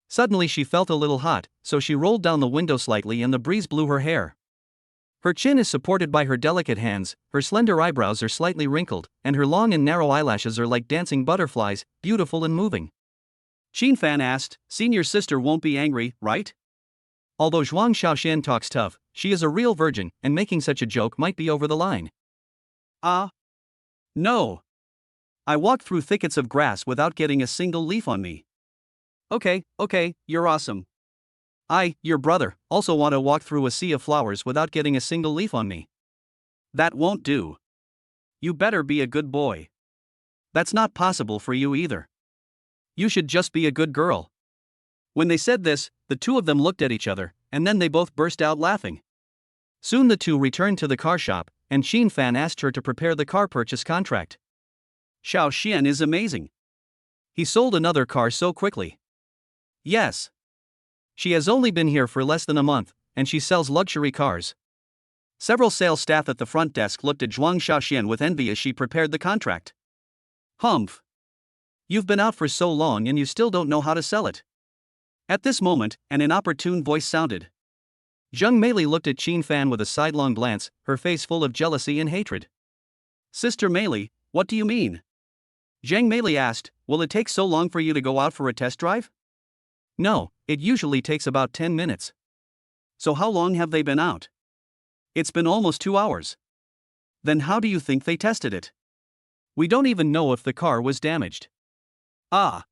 Suddenly she felt a little hot, so she rolled down the window slightly and the breeze blew her hair. Her chin is supported by her delicate hands, her slender eyebrows are slightly wrinkled, and her long and narrow eyelashes are like dancing butterflies, beautiful and moving. Qin Fan asked, Senior sister won't be angry, right? Although Zhuang Xiaoxian talks tough, she is a real virgin, and making such a joke might be over the line. No. I walked through thickets of grass without getting a single leaf on me. Okay, you're awesome. I, your brother, also want to walk through a sea of flowers without getting a single leaf on me. That won't do. You better be a good boy. That's not possible for you either. You should just be a good girl. When they said this, the two of them looked at each other, and then they both burst out laughing. Soon the two returned to the car shop, and Qin Fan asked her to prepare the car purchase contract. Xiao Xian is amazing. He sold another car so quickly. Yes. She has only been here for less than a month, and she sells luxury cars. Several sales staff at the front desk looked at Zhuang Xiaoxian with envy as she prepared the contract. Humph. You've been out for so long and you still don't know how to sell it. At this moment, an inopportune voice sounded. Zheng Meili looked at Qin Fan with a sidelong glance, her face full of jealousy and hatred. Sister Meili, what do you mean? Zheng Meili asked, Will it take so long for you to go out for a test drive? No, it usually takes about 10 minutes. So how long have they been out? It's been almost 2 hours. Then how do you think they tested it? We don't even know if the car was damaged. Ah.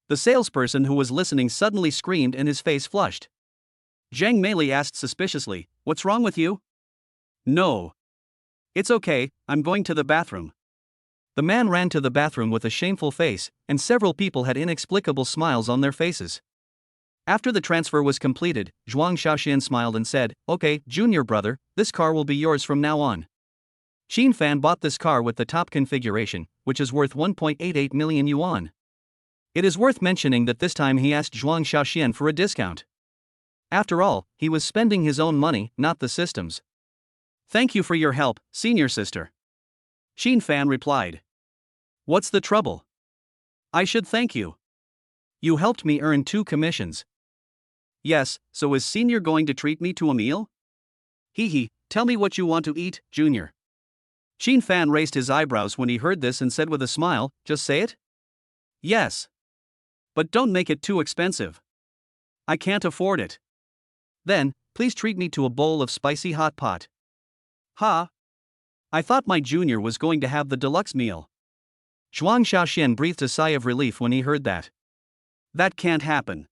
The salesperson who was listening suddenly screamed and his face flushed. Zheng Meili asked suspiciously, What's wrong with you? No. It's okay, I'm going to the bathroom. The man ran to the bathroom with a shameful face, and several people had inexplicable smiles on their faces. After the transfer was completed, Zhuang Xiaoxian smiled and said, Okay, junior brother, this car will be yours from now on. Qin Fan bought this car with the top configuration, which is worth 1.88 million yuan. It is worth mentioning that this time he asked Zhuang Xiaoxian for a discount. After all, he was spending his own money, not the system's. Thank you for your help, senior sister. Qin Fan replied. What's the trouble? I should thank you. You helped me earn 2 commissions. Yes, so is senior going to treat me to a meal? Hee hee, tell me what you want to eat, Junior. Xin Fan raised his eyebrows when he heard this and said with a smile, just say it? Yes. But don't make it too expensive. I can't afford it. Then, please treat me to a bowl of spicy hot pot. Ha! I thought my junior was going to have the deluxe meal. Zhuang Xiaoxian breathed a sigh of relief when he heard that. That can't happen.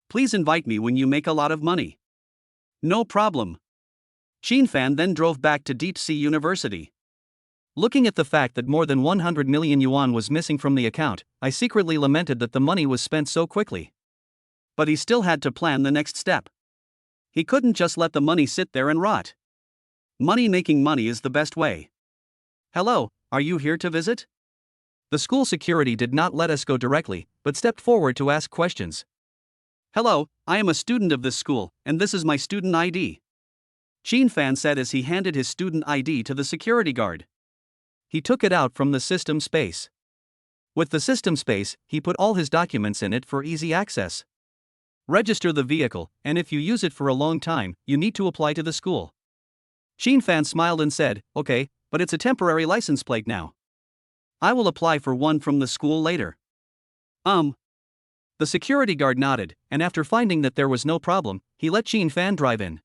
Please invite me when you make a lot of money. No problem. Xin Fan then drove back to Deep Sea University. Looking at the fact that more than 100 million yuan was missing from the account, I secretly lamented that the money was spent so quickly. But he still had to plan the next step. He couldn't just let the money sit there and rot. Making money is the best way. Hello, are you here to visit? The school security did not let us go directly, but stepped forward to ask questions. Hello, I am a student of this school, and this is my student ID. Xin Fan said as he handed his student ID to the security guard. He took it out from the system space. With the system space, he put all his documents in it for easy access. Register the vehicle, and if you use it for a long time, you need to apply to the school. Xin Fan smiled and said, okay, but it's a temporary license plate now. I will apply for one from the school later. The security guard nodded, and after finding that there was no problem, he let Xin Fan drive in.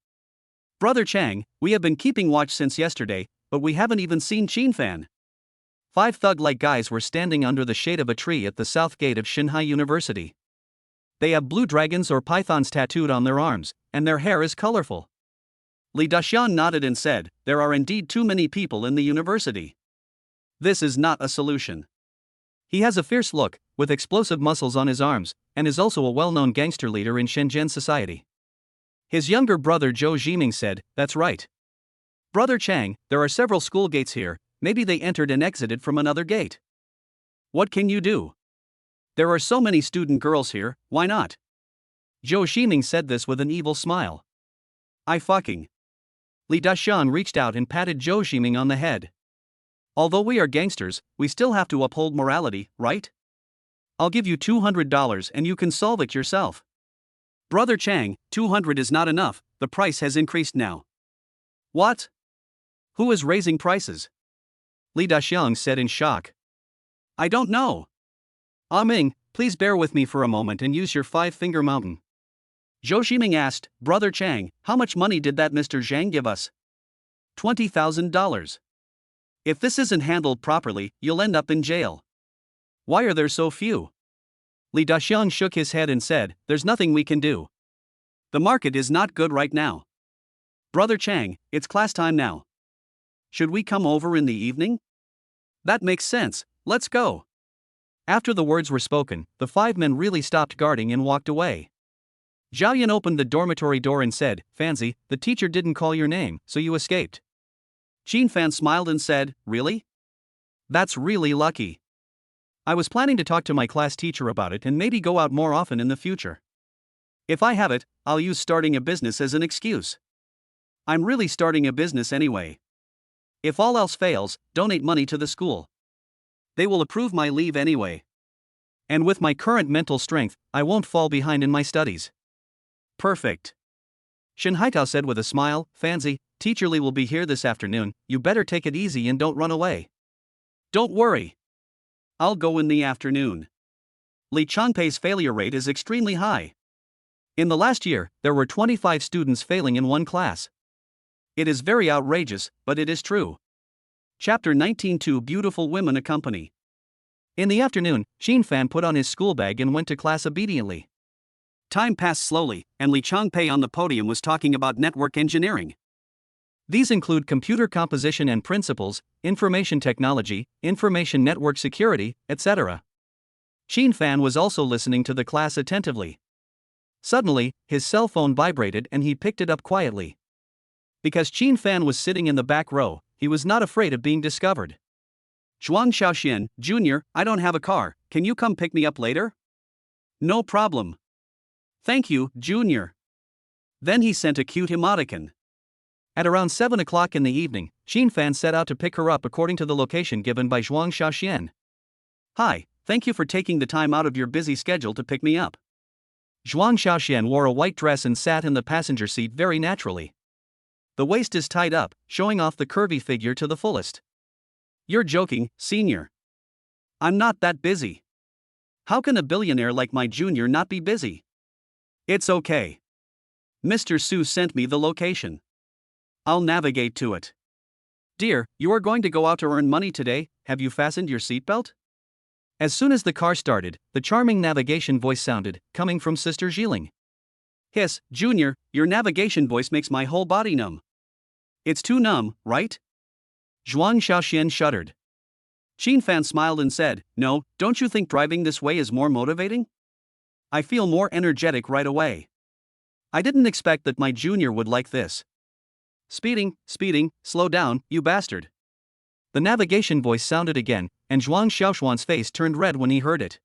Brother Chang, we have been keeping watch since yesterday, but we haven't even seen Xin Fan. 5 thug-like guys were standing under the shade of a tree at the south gate of Shanghai University. They have blue dragons or pythons tattooed on their arms, and their hair is colorful. Li Daxian nodded and said, there are indeed too many people in the university. This is not a solution. He has a fierce look, with explosive muscles on his arms, and is also a well-known gangster leader in Shenzhen society. His younger brother Zhou Jiming said, that's right. Brother Chang, there are several school gates here, maybe they entered and exited from another gate. What can you do? There are so many student girls here, why not? Zhou Jiming said this with an evil smile. Li Daxian reached out and patted Zhou Jiming on the head. Although we are gangsters, we still have to uphold morality, right? I'll give you $200 and you can solve it yourself. Brother Chang, 200 is not enough, the price has increased now. What? Who is raising prices? Li Daxiang said in shock. I don't know. Ming, please bear with me for a moment and use your 5-finger mountain. Zhou Jiming asked, Brother Chang, how much money did that Mr. Zhang give us? $20,000. If this isn't handled properly, you'll end up in jail. Why are there so few? Li Daxiang shook his head and said, there's nothing we can do. The market is not good right now. Brother Chang, it's class time now. Should we come over in the evening? That makes sense, let's go. After the words were spoken, the 5 men really stopped guarding and walked away. Zhao Yan opened the dormitory door and said, Fancy, the teacher didn't call your name, so you escaped. Xin Fan smiled and said, really? That's really lucky. I was planning to talk to my class teacher about it and maybe go out more often in the future. If I have it, I'll use starting a business as an excuse. I'm really starting a business anyway. If all else fails, donate money to the school. They will approve my leave anyway. And with my current mental strength, I won't fall behind in my studies. Perfect. Shen Haitao said with a smile, Fancy, Teacher Li will be here this afternoon, you better take it easy and don't run away. Don't worry. I'll go in the afternoon. Li Changpei's failure rate is extremely high. In the last year, there were 25 students failing in one class. It is very outrageous, but it is true. Chapter 19. 2 Beautiful Women Accompany. In the afternoon, Xin Fan put on his school bag and went to class obediently. Time passed slowly, and Li Changpei on the podium was talking about network engineering. These include computer composition and principles, information technology, information network security, etc. Xin Fan was also listening to the class attentively. Suddenly, his cell phone vibrated and he picked it up quietly. Because Xin Fan was sitting in the back row, he was not afraid of being discovered. Zhuang Xiaoxian, Jr., I don't have a car, can you come pick me up later? No problem. Thank you, Junior. Then he sent a cute emoticon. At around 7 o'clock in the evening, Xin Fan set out to pick her up according to the location given by Zhuang Xiaoxian. Hi, thank you for taking the time out of your busy schedule to pick me up. Zhuang Xiaoxian wore a white dress and sat in the passenger seat very naturally. The waist is tied up, showing off the curvy figure to the fullest. You're joking, senior. I'm not that busy. How can a billionaire like my junior not be busy? It's okay. Mr. Su sent me the location. I'll navigate to it. Dear, you are going to go out to earn money today, have you fastened your seatbelt? As soon as the car started, the charming navigation voice sounded, coming from Sister Jiling. Hiss, Junior, your navigation voice makes my whole body numb. It's too numb, right? Zhuang Xiaoxian shuddered. Qin Fan smiled and said, No, don't you think driving this way is more motivating? I feel more energetic right away. I didn't expect that my junior would like this. Speeding, slow down, you bastard. The navigation voice sounded again, and Zhuang Xiaoxuan's face turned red when he heard it.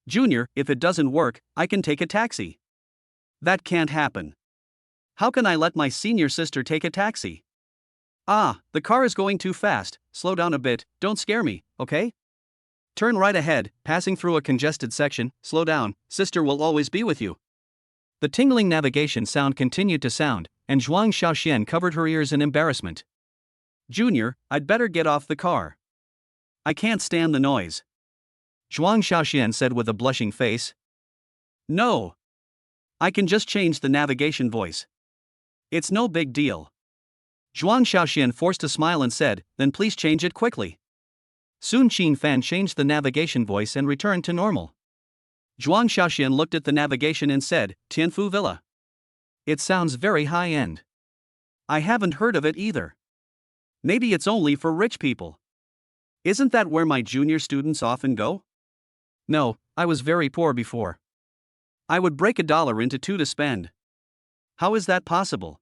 Junior, if it doesn't work, I can take a taxi. That can't happen. How can I let my senior sister take a taxi? Ah, the car is going too fast, slow down a bit, don't scare me, okay? Turn right ahead, passing through a congested section, slow down, sister will always be with you. The tingling navigation sound continued to sound, and Zhuang Xiaoxian covered her ears in embarrassment. Junior, I'd better get off the car. I can't stand the noise. Zhuang Xiaoxian said with a blushing face. No. I can just change the navigation voice. It's no big deal. Zhuang Xiaoxian forced a smile and said, Then please change it quickly. Soon Qin Fan changed the navigation voice and returned to normal. Zhuang Xiaoxian looked at the navigation and said, Tianfu Villa. It sounds very high-end. I haven't heard of it either. Maybe it's only for rich people. Isn't that where my junior students often go? No, I was very poor before. I would break $1 into 2 to spend. How is that possible?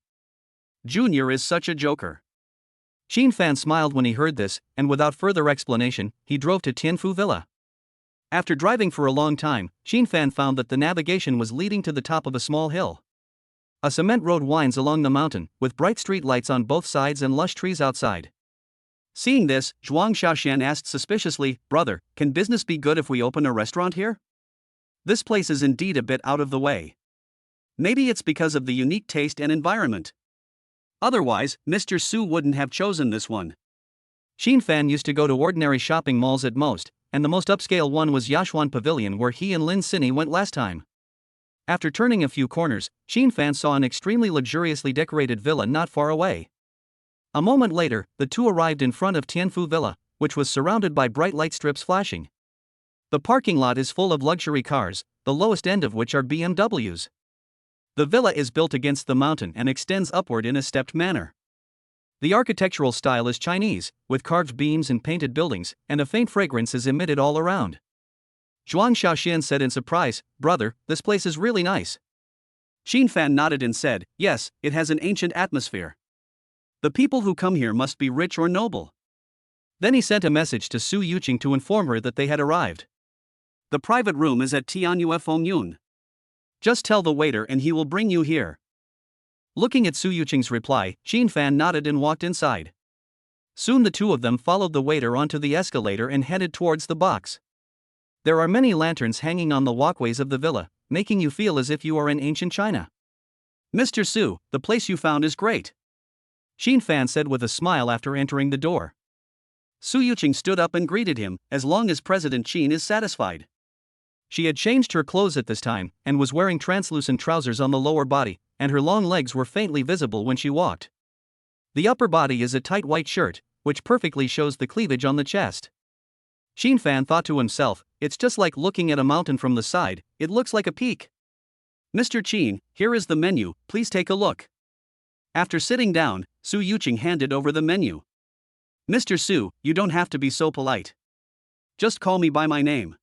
Junior is such a joker. Qin Fan smiled when he heard this, and without further explanation, he drove to Tianfu Villa. After driving for a long time, Qin Fan found that the navigation was leading to the top of a small hill. A cement road winds along the mountain, with bright street lights on both sides and lush trees outside. Seeing this, Zhuang Xiaoxian asked suspiciously, Brother, can business be good if we open a restaurant here? This place is indeed a bit out of the way. Maybe it's because of the unique taste and environment. Otherwise, Mr. Su wouldn't have chosen this one. Qin Fan used to go to ordinary shopping malls at most, and the most upscale one was Yashuan Pavilion where he and Lin Sini went last time. After turning a few corners, Qin Fan saw an extremely luxuriously decorated villa not far away. A moment later, the two arrived in front of Tianfu Villa, which was surrounded by bright light strips flashing. The parking lot is full of luxury cars, the lowest end of which are BMWs. The villa is built against the mountain and extends upward in a stepped manner. The architectural style is Chinese, with carved beams and painted buildings, and a faint fragrance is emitted all around. Zhuang Xiaoxian said in surprise, Brother, this place is really nice. Qin Fan nodded and said, Yes, it has an ancient atmosphere. The people who come here must be rich or noble. Then he sent a message to Su Yuqing to inform her that they had arrived. The private room is at Tianyue Fengyun. Just tell the waiter and he will bring you here. Looking at Su Yuqing's reply, Qin Fan nodded and walked inside. Soon the two of them followed the waiter onto the escalator and headed towards the box. There are many lanterns hanging on the walkways of the villa, making you feel as if you are in ancient China. Mr. Su, the place you found is great. Qin Fan said with a smile after entering the door. Su Yuqing stood up and greeted him, as long as President Qin is satisfied. She had changed her clothes at this time, and was wearing translucent trousers on the lower body, and her long legs were faintly visible when she walked. The upper body is a tight white shirt, which perfectly shows the cleavage on the chest. Qin Fan thought to himself, it's just like looking at a mountain from the side, it looks like a peak. Mr. Qin, here is the menu, please take a look. After sitting down, Su Yuqing handed over the menu. Mr. Su, you don't have to be so polite. Just call me by my name.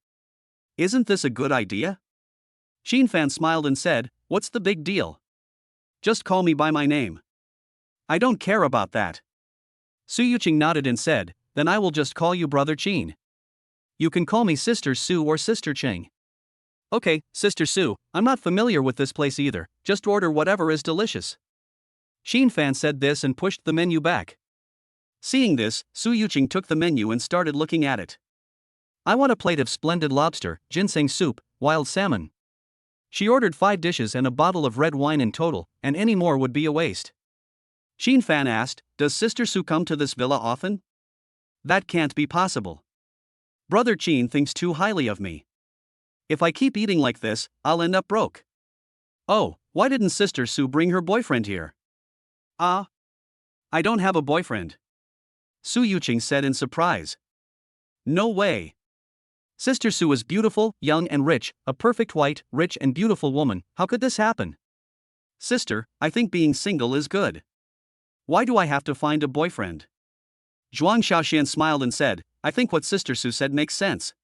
Isn't this a good idea? Qin Fan smiled and said, What's the big deal? Just call me by my name. I don't care about that. Su Yuqing nodded and said, Then I will just call you Brother Qin. You can call me Sister Su or Sister Cheng. Okay, Sister Su, I'm not familiar with this place either, just order whatever is delicious. Qin Fan said this and pushed the menu back. Seeing this, Su Yuqing took the menu and started looking at it. I want a plate of splendid lobster, ginseng soup, wild salmon. She ordered 5 dishes and a bottle of red wine in total, and any more would be a waste. Xin Fan asked, "Does Sister Su come to this villa often?" "That can't be possible. Brother Qin thinks too highly of me. If I keep eating like this, I'll end up broke." "Oh, why didn't Sister Su bring her boyfriend here?" I don't have a boyfriend," Su Yuqing said in surprise. "No way. Sister Su is beautiful, young and rich, a perfect white, rich and beautiful woman. How could this happen?" "Sister, I think being single is good. Why do I have to find a boyfriend?" Zhuang Xiaoxian smiled and said, "I think what Sister Su said makes sense.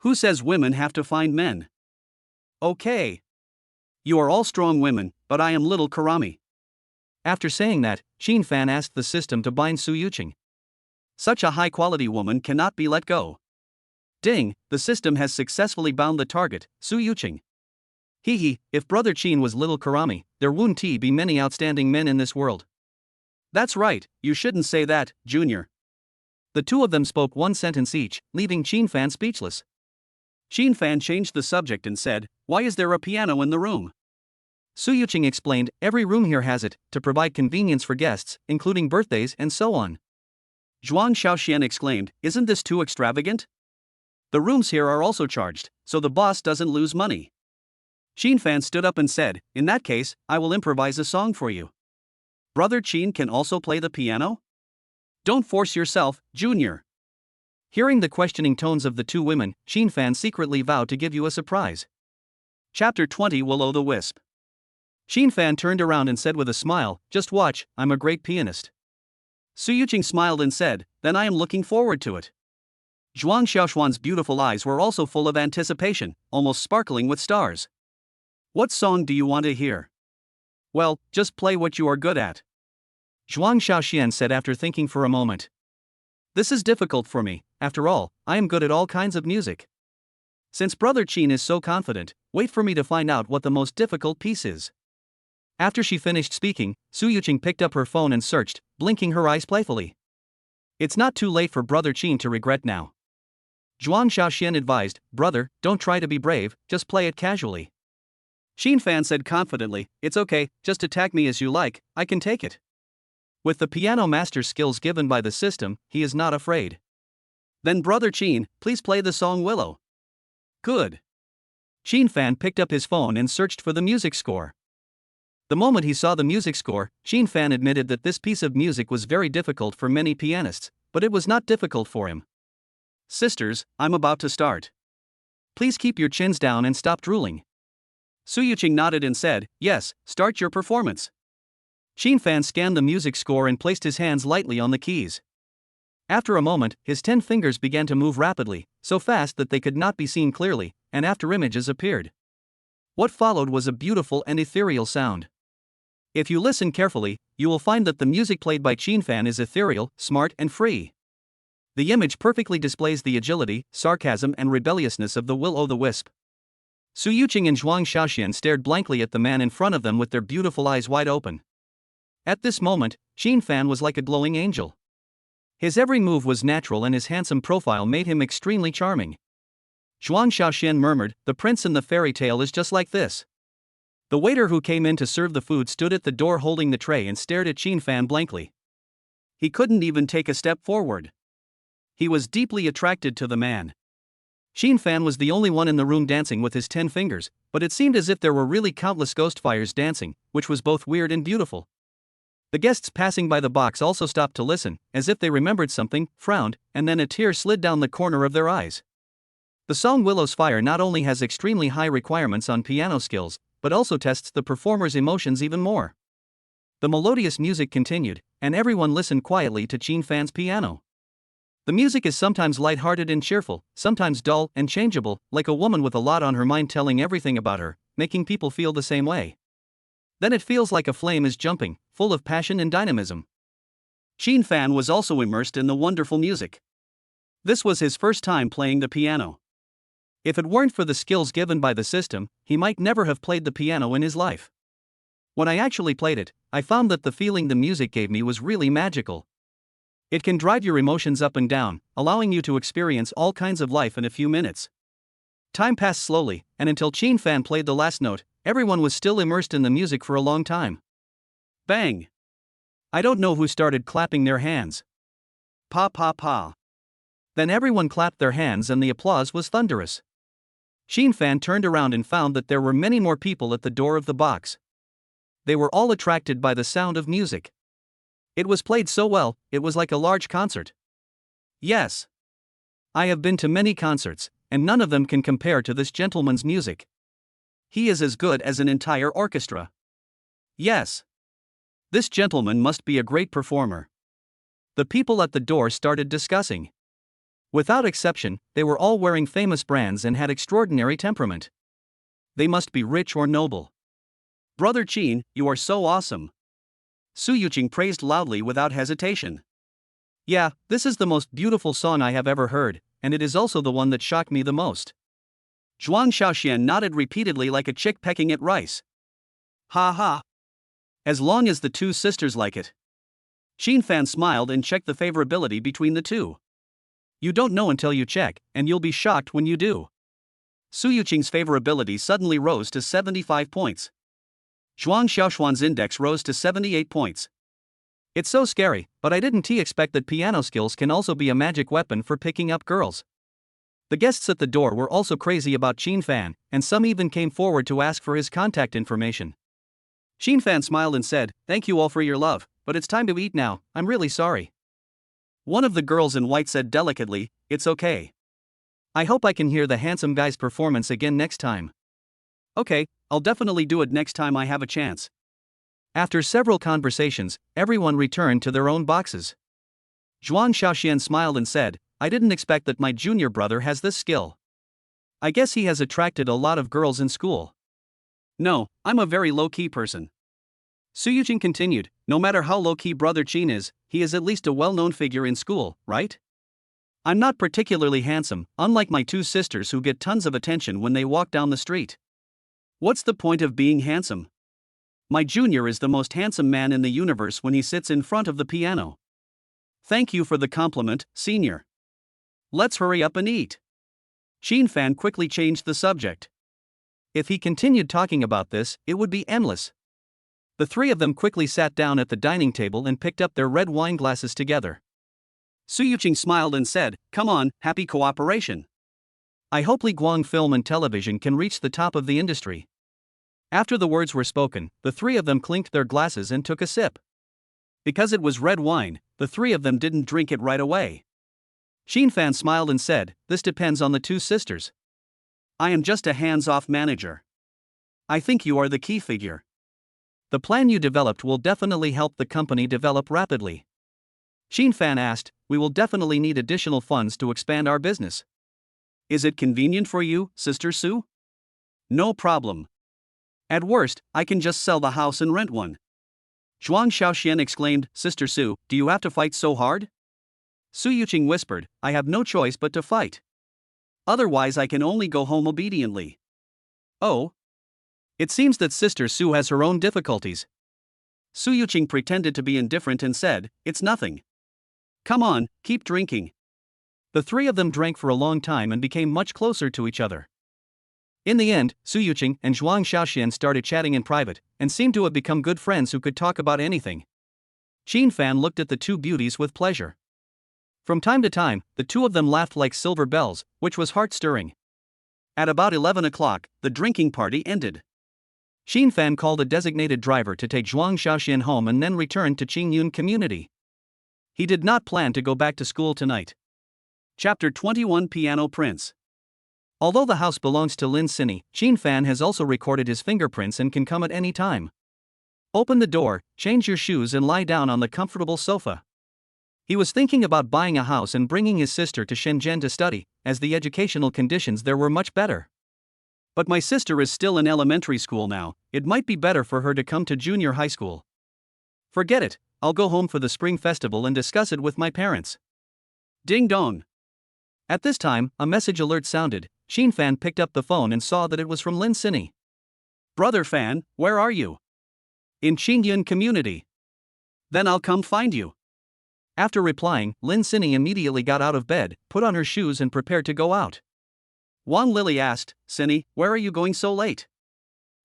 Who says women have to find men?" "Okay. You are all strong women, but I am little Karami." After saying that, Xin Fan asked the system to bind Su Yuqing. Such a high-quality woman cannot be let go. Ding, the system has successfully bound the target, Su Yuqing. Hee, if Brother Qin was little Karami, there wouldn't be many outstanding men in this world. That's right, you shouldn't say that, Junior. The two of them spoke one sentence each, leaving Xin Fan speechless. Xin Fan changed the subject and said, "Why is there a piano in the room?" Su Yuqing explained, "Every room here has it, to provide convenience for guests, including birthdays and so on." Zhuang Xiaoxian exclaimed, "Isn't this too extravagant? The rooms here are also charged, so the boss doesn't lose money." Xin Fan stood up and said, "In that case, I will improvise a song for you. Brother Qin can also play the piano? Don't force yourself, Junior." Hearing the questioning tones of the two women, Xin Fan secretly vowed to give you a surprise. Chapter 20 Will-O-the-Wisp. Xin Fan turned around and said with a smile, "Just watch, I'm a great pianist." Su Yuqing smiled and said, "Then I am looking forward to it." Zhuang Xiaoshuan's beautiful eyes were also full of anticipation, almost sparkling with stars. "What song do you want to hear?" "Well, just play what you are good at," Zhuang Xiaoxian said after thinking for a moment. "This is difficult for me, after all, I am good at all kinds of music." Since Brother Qin is so confident, wait for me to find out what the most difficult piece is. After she finished speaking, Su Yuqing picked up her phone and searched, blinking her eyes playfully. It's not too late for Brother Qin to regret now. Zhuang Xiaoxian advised, "Brother, don't try to be brave, just play it casually." Xin Fan said confidently, "It's okay, just attack me as you like, I can take it." With the piano master's skills given by the system, he is not afraid. "Then Brother Qin, please play the song Willow." "Good." Xin Fan picked up his phone and searched for the music score. The moment he saw the music score, Xin Fan admitted that this piece of music was very difficult for many pianists, but it was not difficult for him. "Sisters, I'm about to start. Please keep your chins down and stop drooling." Su Yuqing nodded and said, "Yes, start your performance." Xin Fan scanned the music score and placed his hands lightly on the keys. After a moment, his 10 fingers began to move rapidly, so fast that they could not be seen clearly, and after images appeared. What followed was a beautiful and ethereal sound. If you listen carefully, you will find that the music played by Xin Fan is ethereal, smart and free. The image perfectly displays the agility, sarcasm and rebelliousness of the Will-O-the-Wisp. Su Yuqing and Zhuang Xiaoxian stared blankly at the man in front of them with their beautiful eyes wide open. At this moment, Xin Fan was like a glowing angel. His every move was natural and his handsome profile made him extremely charming. Zhuang Xiaoxian murmured, "The prince in the fairy tale is just like this." The waiter who came in to serve the food stood at the door holding the tray and stared at Xin Fan blankly. He couldn't even take a step forward. He was deeply attracted to the man. Xin Fan was the only one in the room dancing with his 10 fingers, but it seemed as if there were really countless ghost fires dancing, which was both weird and beautiful. The guests passing by the box also stopped to listen, as if they remembered something, frowned, and then a tear slid down the corner of their eyes. The song Willow's Fire not only has extremely high requirements on piano skills, but also tests the performer's emotions even more. The melodious music continued, and everyone listened quietly to Xin Fan's piano. The music is sometimes light-hearted and cheerful, sometimes dull and changeable, like a woman with a lot on her mind telling everything about her, making people feel the same way. Then it feels like a flame is jumping, full of passion and dynamism. Xin Fan was also immersed in the wonderful music. This was his first time playing the piano. If it weren't for the skills given by the system, he might never have played the piano in his life. When I actually played it, I found that the feeling the music gave me was really magical. It can drive your emotions up and down, allowing you to experience all kinds of life in a few minutes. Time passed slowly, and until Xin Fan played the last note, everyone was still immersed in the music for a long time. Bang! I don't know who started clapping their hands. Pa pa pa. Then everyone clapped their hands and the applause was thunderous. Xin Fan turned around and found that there were many more people at the door of the box. They were all attracted by the sound of music. It was played so well, it was like a large concert. Yes. I have been to many concerts, and none of them can compare to this gentleman's music. He is as good as an entire orchestra. Yes. This gentleman must be a great performer. The people at the door started discussing. Without exception, they were all wearing famous brands and had extraordinary temperament. They must be rich or noble. Brother Qin, you are so awesome. Su Yuqing praised loudly without hesitation. Yeah, this is the most beautiful song I have ever heard, and it is also the one that shocked me the most. Zhuang Xiaoxian nodded repeatedly like a chick pecking at rice. Ha ha. As long as the two sisters like it. Xin Fan smiled and checked the favorability between the two. You don't know until you check, and you'll be shocked when you do. Su Yuqing's favorability suddenly rose to 75 points. Zhuang Xiaoxuan's index rose to 78 points. It's so scary, but I didn't expect that piano skills can also be a magic weapon for picking up girls. The guests at the door were also crazy about Xin Fan, and some even came forward to ask for his contact information. Xin Fan smiled and said, "Thank you all for your love, but it's time to eat now, I'm really sorry." One of the girls in white said delicately, "It's okay. I hope I can hear the handsome guy's performance again next time." Okay, I'll definitely do it next time I have a chance. After several conversations, everyone returned to their own boxes. Zhuang Xiaoxian smiled and said, "I didn't expect that my junior brother has this skill. I guess he has attracted a lot of girls in school." No, I'm a very low-key person. Su Yuqing continued, "No matter how low-key Brother Qin is, he is at least a well-known figure in school, right? I'm not particularly handsome, unlike my two sisters who get tons of attention when they walk down the street. What's the point of being handsome? My junior is the most handsome man in the universe when he sits in front of the piano. Thank you for the compliment, senior. Let's hurry up and eat." Xin Fan quickly changed the subject. If he continued talking about this, it would be endless. The three of them quickly sat down at the dining table and picked up their red wine glasses together. Su Yuqing smiled and said, "Come on, happy cooperation. I hope Li Guang Film and Television can reach the top of the industry." After the words were spoken, the three of them clinked their glasses and took a sip. Because it was red wine, the three of them didn't drink it right away. Xin Fan smiled and said, "This depends on the two sisters. I am just a hands-off manager. I think you are the key figure. The plan you developed will definitely help the company develop rapidly." Xin Fan asked, "We will definitely need additional funds to expand our business. Is it convenient for you, Sister Su?" "No problem. At worst, I can just sell the house and rent one." Zhuang Xiaoxian exclaimed, "Sister Su, do you have to fight so hard?" Su Yuqing whispered, "I have no choice but to fight. Otherwise I can only go home obediently." Oh? It seems that Sister Su has her own difficulties. Su Yuqing pretended to be indifferent and said, "It's nothing. Come on, keep drinking." The three of them drank for a long time and became much closer to each other. In the end, Su Yuqing and Zhuang Xiaoxian started chatting in private, and seemed to have become good friends who could talk about anything. Xin Fan looked at the two beauties with pleasure. From time to time, the two of them laughed like silver bells, which was heart-stirring. At about 11 o'clock, the drinking party ended. Xin Fan called a designated driver to take Zhuang Xiaoxian home and then returned to Qingyun Community. He did not plan to go back to school tonight. Chapter 21 Piano Prince. Although the house belongs to Lin Sini, Xin Fan has also recorded his fingerprints and can come at any time. Open the door, change your shoes and lie down on the comfortable sofa. He was thinking about buying a house and bringing his sister to Shenzhen to study, as the educational conditions there were much better. But my sister is still in elementary school now, it might be better for her to come to junior high school. Forget it, I'll go home for the spring festival and discuss it with my parents. Ding dong. At this time, a message alert sounded. Xin Fan picked up the phone and saw that it was from Lin Sini. "Brother Fan, where are you?" "In Qingyun Community." "Then I'll come find you." After replying, Lin Sini immediately got out of bed, put on her shoes and prepared to go out. Wang Lily asked, "Sini, where are you going so late?"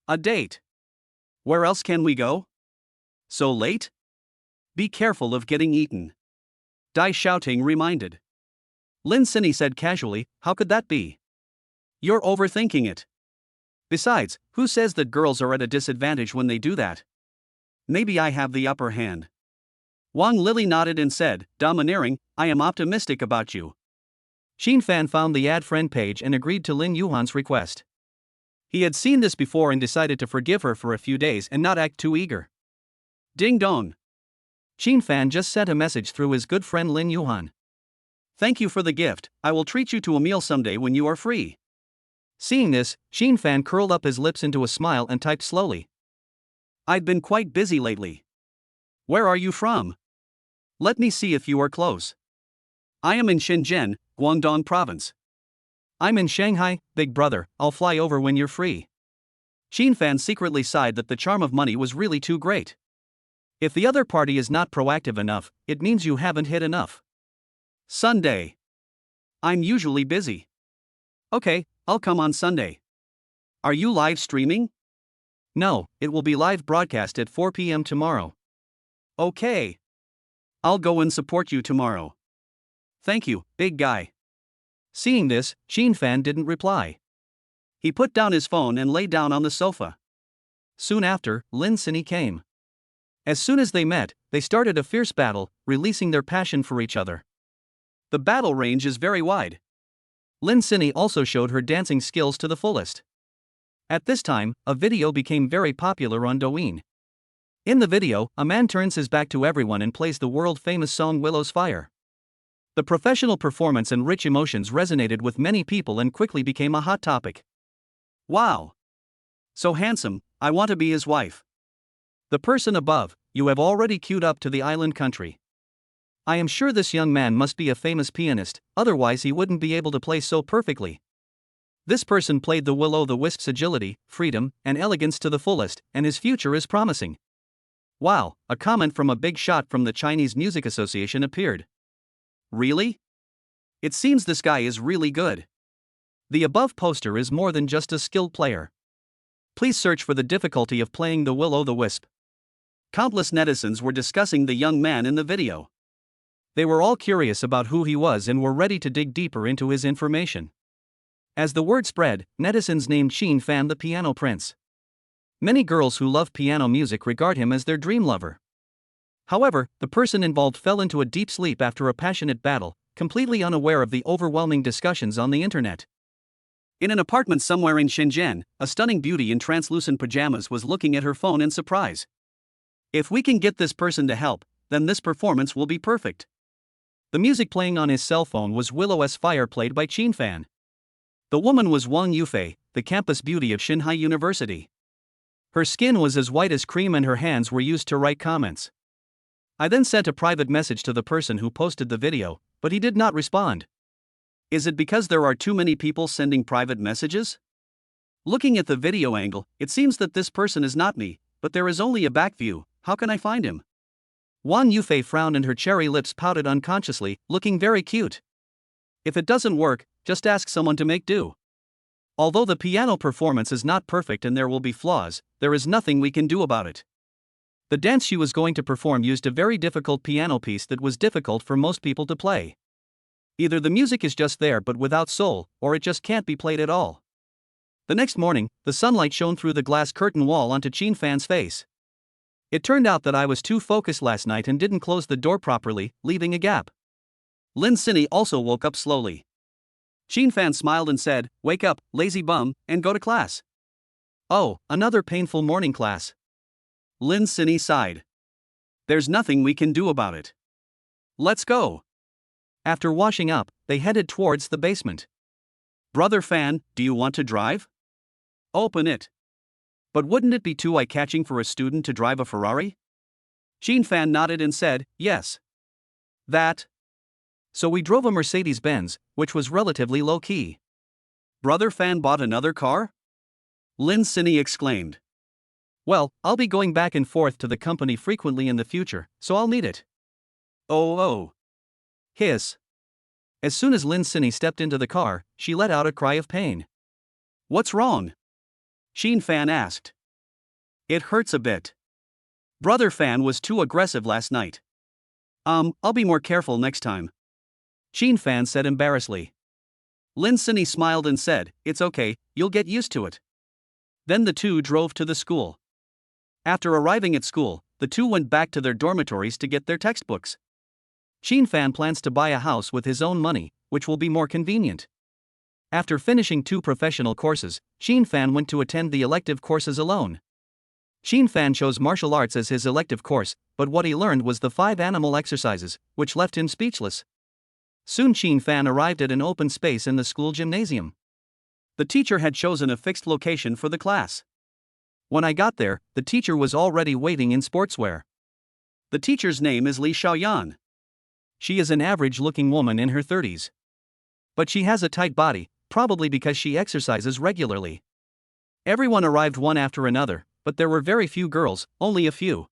"A date." "Where else can we go?" "So late?" Be careful of getting eaten. Dai shouting reminded. Lin Sinny said casually, how could that be? You're overthinking it. Besides, who says that girls are at a disadvantage when they do that? Maybe I have the upper hand. Wang Lily nodded and said, domineering, I am optimistic about you. Xin Fan found the add friend page and agreed to Lin Yuhan's request. He had seen this before and decided to forgive her for a few days and not act too eager. Ding dong. Xin Fan just sent a message through his good friend Lin Yuhan. Thank you for the gift, I will treat you to a meal someday when you are free. Seeing this, Xin Fan curled up his lips into a smile and typed slowly. I've been quite busy lately. Where are you from? Let me see if you are close. I am in Shenzhen, Guangdong Province. I'm in Shanghai, big brother, I'll fly over when you're free. Xin Fan secretly sighed that the charm of money was really too great. If the other party is not proactive enough, it means you haven't hit enough. Sunday. I'm usually busy. Okay, I'll come on Sunday. Are you live streaming? No, it will be live broadcast at 4 p.m. tomorrow. Okay. I'll go and support you tomorrow. Thank you, big guy. Seeing this, Xin Fan didn't reply. He put down his phone and lay down on the sofa. Soon after, Lin Sinny came. As soon as they met, they started a fierce battle, releasing their passion for each other. The battle range is very wide. Lin Sinny also showed her dancing skills to the fullest. At this time, a video became very popular on Douyin. In the video, a man turns his back to everyone and plays the world-famous song Willow's Fire. The professional performance and rich emotions resonated with many people and quickly became a hot topic. Wow! So handsome, I want to be his wife. The person above, you have already queued up to the island country. I am sure this young man must be a famous pianist, otherwise he wouldn't be able to play so perfectly. This person played the will-o'-the-wisp's agility, freedom, and elegance to the fullest, and his future is promising. Wow, a comment from a big shot from the Chinese Music Association appeared. Really? It seems this guy is really good. The above poster is more than just a skilled player. Please search for the difficulty of playing the will-o'-the-wisp. Countless netizens were discussing the young man in the video. They were all curious about who he was and were ready to dig deeper into his information. As the word spread, netizens named Xin Fan the Piano Prince. Many girls who love piano music regard him as their dream lover. However, the person involved fell into a deep sleep after a passionate battle, completely unaware of the overwhelming discussions on the internet. In an apartment somewhere in Shenzhen, a stunning beauty in translucent pajamas was looking at her phone in surprise. If we can get this person to help, then this performance will be perfect. The music playing on his cell phone was Willow's Fire played by Xin Fan. The woman was Wang Yufei, the campus beauty of Shanghai University. Her skin was as white as cream and her hands were used to write comments. I then sent a private message to the person who posted the video, but he did not respond. Is it because there are too many people sending private messages? Looking at the video angle, it seems that this person is not me, but there is only a back view. How can I find him? Wang Yufei frowned and her cherry lips pouted unconsciously, looking very cute. If it doesn't work, just ask someone to make do. Although the piano performance is not perfect and there will be flaws, there is nothing we can do about it. The dance she was going to perform used a very difficult piano piece that was difficult for most people to play. Either the music is just there but without soul, or it just can't be played at all. The next morning, the sunlight shone through the glass curtain wall onto Xin Fan's face. It turned out that I was too focused last night and didn't close the door properly, leaving a gap. Lin Sinny also woke up slowly. Xin Fan smiled and said, "Wake up, lazy bum, and go to class." Oh, another painful morning class. Lin Sinny sighed. There's nothing we can do about it. Let's go. After washing up, they headed towards the basement. Brother Fan, do you want to drive? Open it. But wouldn't it be too eye-catching for a student to drive a Ferrari? Xin Fan nodded and said, yes. That. So we drove a Mercedes-Benz, which was relatively low-key. Brother Fan bought another car? Lin Sinny exclaimed. Well, I'll be going back and forth to the company frequently in the future, so I'll need it. Oh. Hiss. As soon as Lin Sinny stepped into the car, she let out a cry of pain. What's wrong? Xin Fan asked. It hurts a bit. Brother Fan was too aggressive last night. I'll be more careful next time. Qin Fan said embarrassedly. Lin Sini smiled and said, it's okay, you'll get used to it. Then the two drove to the school. After arriving at school, the two went back to their dormitories to get their textbooks. Qin Fan plans to buy a house with his own money, which will be more convenient. After finishing 2 professional courses, Qin Fan went to attend the elective courses alone. Qin Fan chose martial arts as his elective course, but what he learned was the 5 animal exercises, which left him speechless. Soon Qin Fan arrived at an open space in the school gymnasium. The teacher had chosen a fixed location for the class. When I got there, the teacher was already waiting in sportswear. The teacher's name is Li Xiaoyan. She is an average-looking woman in her 30s. But she has a tight body, probably because she exercises regularly. Everyone arrived one after another, but there were very few girls, only a few.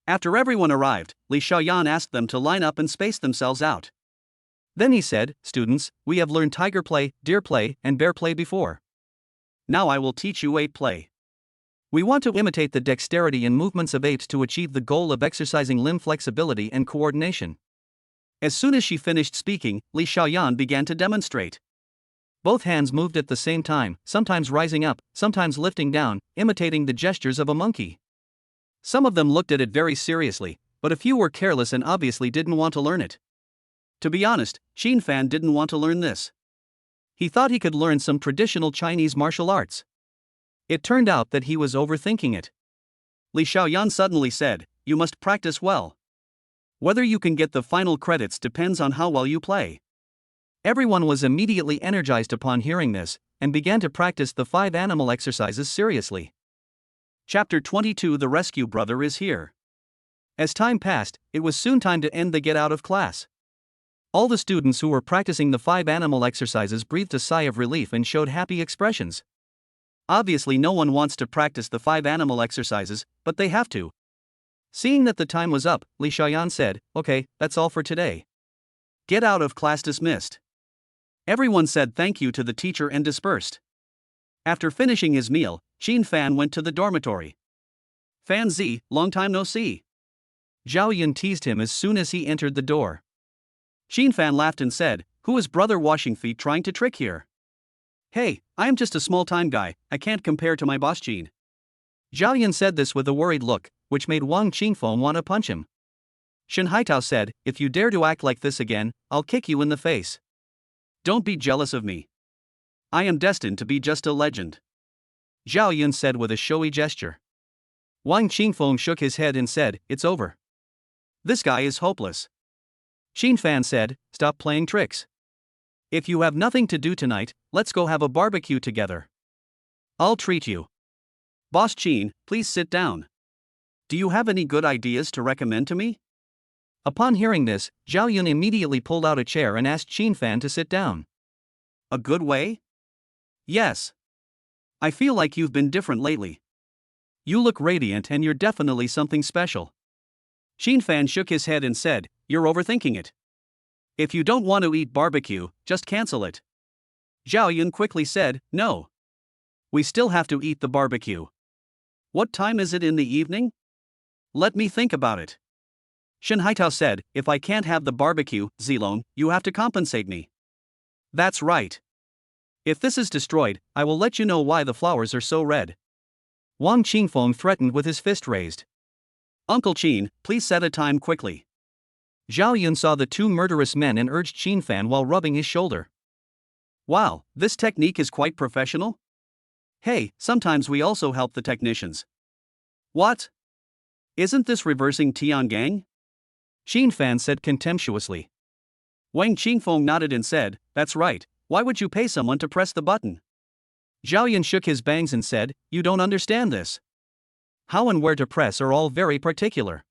After everyone arrived, Li Xiaoyan asked them to line up and space themselves out. Then he said, students, we have learned tiger play, deer play, and bear play before. Now I will teach you ape play. We want to imitate the dexterity and movements of apes to achieve the goal of exercising limb flexibility and coordination. As soon as she finished speaking, Li Xiaoyan began to demonstrate. Both hands moved at the same time, sometimes rising up, sometimes lifting down, imitating the gestures of a monkey. Some of them looked at it very seriously, but a few were careless and obviously didn't want to learn it. To be honest, Qin Fan didn't want to learn this. He thought he could learn some traditional Chinese martial arts. It turned out that he was overthinking it. Li Xiaoyan suddenly said, you must practice well. Whether you can get the final credits depends on how well you play. Everyone was immediately energized upon hearing this, and began to practice the 5 animal exercises seriously. Chapter 22 The Rescue Brother is here. As time passed, it was soon time to end the get out of class. All the students who were practicing the 5 animal exercises breathed a sigh of relief and showed happy expressions. Obviously no one wants to practice the 5 animal exercises, but they have to. Seeing that the time was up, Li Xiaoyan said, okay, that's all for today. Get out of class dismissed. Everyone said thank you to the teacher and dispersed. After finishing his meal, Qin Fan went to the dormitory. Fan Zi, long time no see. Zhao Yun teased him as soon as he entered the door. Qin Fan laughed and said, who is brother washing feet trying to trick here? Hey, I am just a small-time guy, I can't compare to my boss Qin. Zhao Yun said this with a worried look, which made Wang Qingfeng want to punch him. Shen Haitao said, if you dare to act like this again, I'll kick you in the face. Don't be jealous of me. I am destined to be just a legend. Zhao Yun said with a showy gesture. Wang Qingfeng shook his head and said, it's over. This guy is hopeless. Qin Fan said, stop playing tricks. If you have nothing to do tonight, let's go have a barbecue together. I'll treat you. Boss Qin, please sit down. Do you have any good ideas to recommend to me? Upon hearing this, Zhao Yun immediately pulled out a chair and asked Qin Fan to sit down. A good way? Yes. I feel like you've been different lately. You look radiant and you're definitely something special. Qin Fan shook his head and said, you're overthinking it. If you don't want to eat barbecue, just cancel it. Zhao Yun quickly said, no. We still have to eat the barbecue. What time is it in the evening? Let me think about it. Shen Haitao said, if I can't have the barbecue, Zilong, you have to compensate me. That's right. If this is destroyed, I will let you know why the flowers are so red. Wang Qingfeng threatened with his fist raised. Uncle Qin, please set a time quickly. Zhao Yun saw the 2 murderous men and urged Qin Fan while rubbing his shoulder. Wow, this technique is quite professional? Hey, sometimes we also help the technicians. What? Isn't this reversing Tiangang? Qin Fan said contemptuously. Wang Qingfeng nodded and said, that's right, why would you pay someone to press the button? Zhao Yun shook his bangs and said, you don't understand this. How and where to press are all very particular.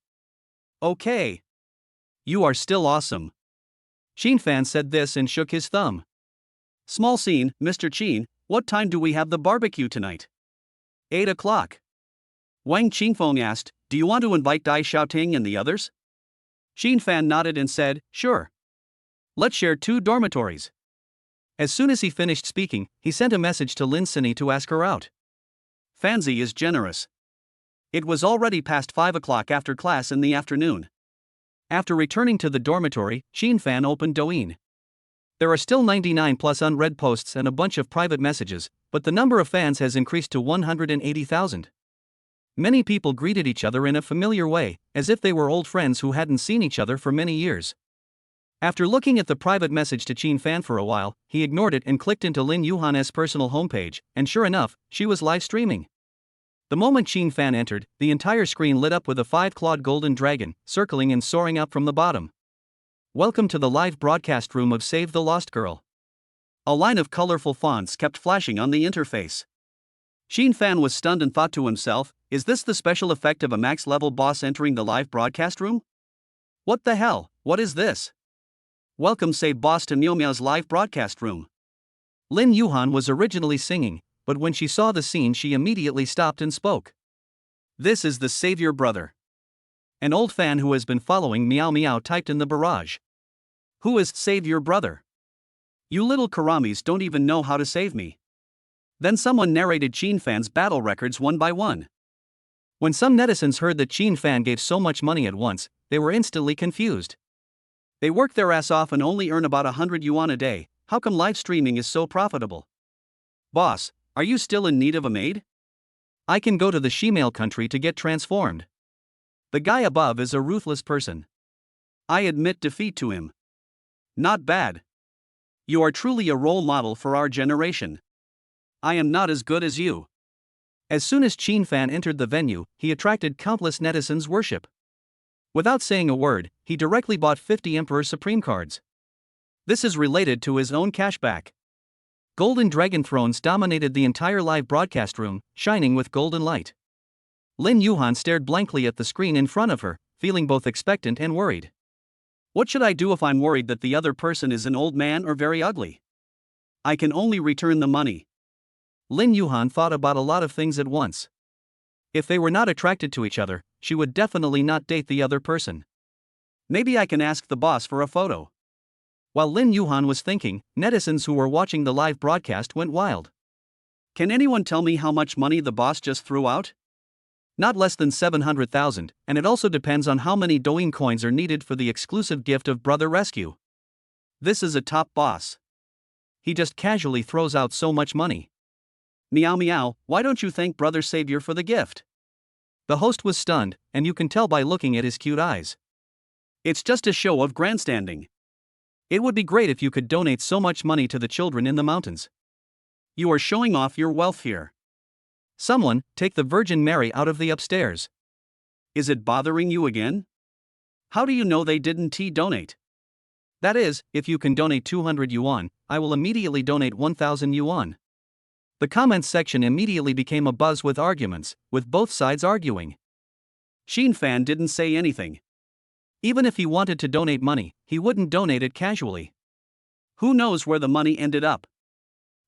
Okay. You are still awesome. Qin Fan said this and shook his thumb. Small scene, Mr. Qin, what time do we have the barbecue tonight? 8 o'clock. Wang Qingfeng asked, do you want to invite Dai Xiaoting and the others? Qin Fan nodded and said, sure. Let's share 2 dormitories. As soon as he finished speaking, he sent a message to Lin Sini to ask her out. Fanzi is generous. It was already past 5 o'clock after class in the afternoon. After returning to the dormitory, Fan opened Douyin. There are still 99 plus unread posts and a bunch of private messages, but the number of fans has increased to 180,000. Many people greeted each other in a familiar way, as if they were old friends who hadn't seen each other for many years. After looking at the private message to Fan for a while, he ignored it and clicked into Lin Yuhan's personal homepage, and sure enough, she was live streaming. The moment Fan entered, the entire screen lit up with a 5-clawed golden dragon, circling and soaring up from the bottom. Welcome to the live broadcast room of Save the Lost Girl. A line of colorful fonts kept flashing on the interface. Fan was stunned and thought to himself, is this the special effect of a max-level boss entering the live broadcast room? What the hell, what is this? Welcome Save Boss to Miao Miao's live broadcast room. Lin Yuhan was originally singing, but when she saw the scene she immediately stopped and spoke. This is the Savior Brother. An old fan who has been following Miao Miao typed in the barrage. Who is Savior Brother? You little Karamis don't even know how to save me. Then someone narrated Fan's battle records one by one. When some netizens heard that Fan gave so much money at once, they were instantly confused. They work their ass off and only earn about 100 yuan a day, how come live streaming is so profitable? Boss, are you still in need of a maid? I can go to the Shemale country to get transformed. The guy above is a ruthless person. I admit defeat to him. Not bad. You are truly a role model for our generation. I am not as good as you. As soon as Fan entered the venue, he attracted countless netizens' worship. Without saying a word, he directly bought 50 Emperor Supreme cards. This is related to his own cashback. Golden dragon thrones dominated the entire live broadcast room, shining with golden light. Lin Yuhan stared blankly at the screen in front of her, feeling both expectant and worried. What should I do if I'm worried that the other person is an old man or very ugly? I can only return the money. Lin Yuhan thought about a lot of things at once. If they were not attracted to each other, she would definitely not date the other person. Maybe I can ask the boss for a photo. While Lin Yuhan was thinking, netizens who were watching the live broadcast went wild. Can anyone tell me how much money the boss just threw out? Not less than 700,000, and it also depends on how many Douyin coins are needed for the exclusive gift of Brother Rescue. This is a top boss. He just casually throws out so much money. Miao Miao, why don't you thank Brother Savior for the gift? The host was stunned, and you can tell by looking at his cute eyes. It's just a show of grandstanding. It would be great if you could donate so much money to the children in the mountains. You are showing off your wealth here. Someone, take the Virgin Mary out of the upstairs. Is it bothering you again? How do you know they didn't donate? That is, if you can donate 200 yuan, I will immediately donate 1,000 yuan. The comments section immediately became a buzz with arguments, with both sides arguing. Fan didn't say anything. Even if he wanted to donate money, he wouldn't donate it casually. Who knows where the money ended up?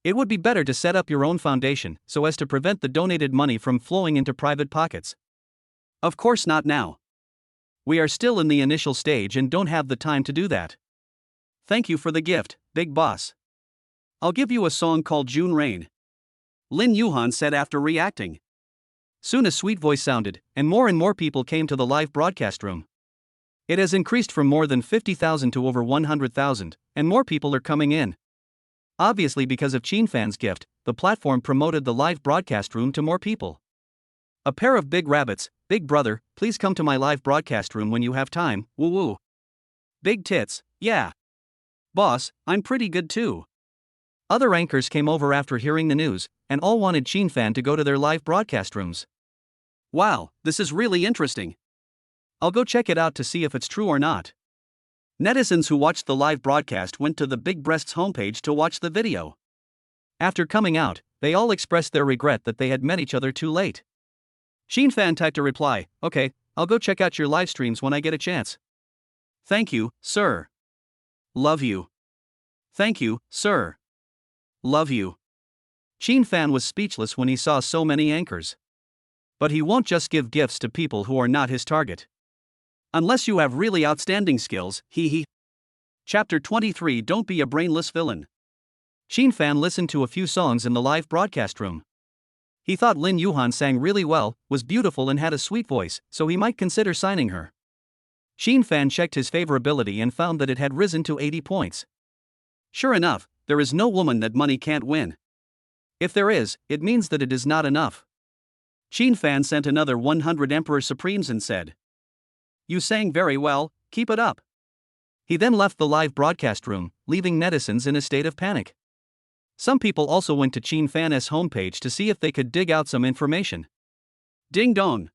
It would be better to set up your own foundation so as to prevent the donated money from flowing into private pockets. Of course not now. We are still in the initial stage and don't have the time to do that. Thank you for the gift, big boss. I'll give you a song called June Rain. Lin Yuhan said after reacting. Soon a sweet voice sounded, and more people came to the live broadcast room. It has increased from more than 50,000 to over 100,000, and more people are coming in. Obviously, because of Fan's gift, the platform promoted the live broadcast room to more people. A pair of big rabbits, big brother, please come to my live broadcast room when you have time, woo woo. Big tits, yeah. Boss, I'm pretty good too. Other anchors came over after hearing the news, and all wanted Fan to go to their live broadcast rooms. Wow, this is really interesting. I'll go check it out to see if it's true or not. Netizens who watched the live broadcast went to the Big Breasts homepage to watch the video. After coming out, they all expressed their regret that they had met each other too late. Fan typed a reply, okay, I'll go check out your live streams when I get a chance. Thank you, sir. Love you. Thank you, sir. Love you. Fan was speechless when he saw so many anchors. But he won't just give gifts to people who are not his target. Unless you have really outstanding skills, hee. Chapter 23 Don't be a brainless villain. Fan listened to a few songs in the live broadcast room. He thought Lin Yuhan sang really well, was beautiful and had a sweet voice, so he might consider signing her. Xin Fan checked his favorability and found that it had risen to 80 points. Sure enough, there is no woman that money can't win. If there is, it means that it is not enough. Xin Fan sent another 100 Emperor Supremes and said, "You sang very well, keep it up." He then left the live broadcast room, leaving netizens in a state of panic. Some people also went to Xin Fan's homepage to see if they could dig out some information. Ding dong!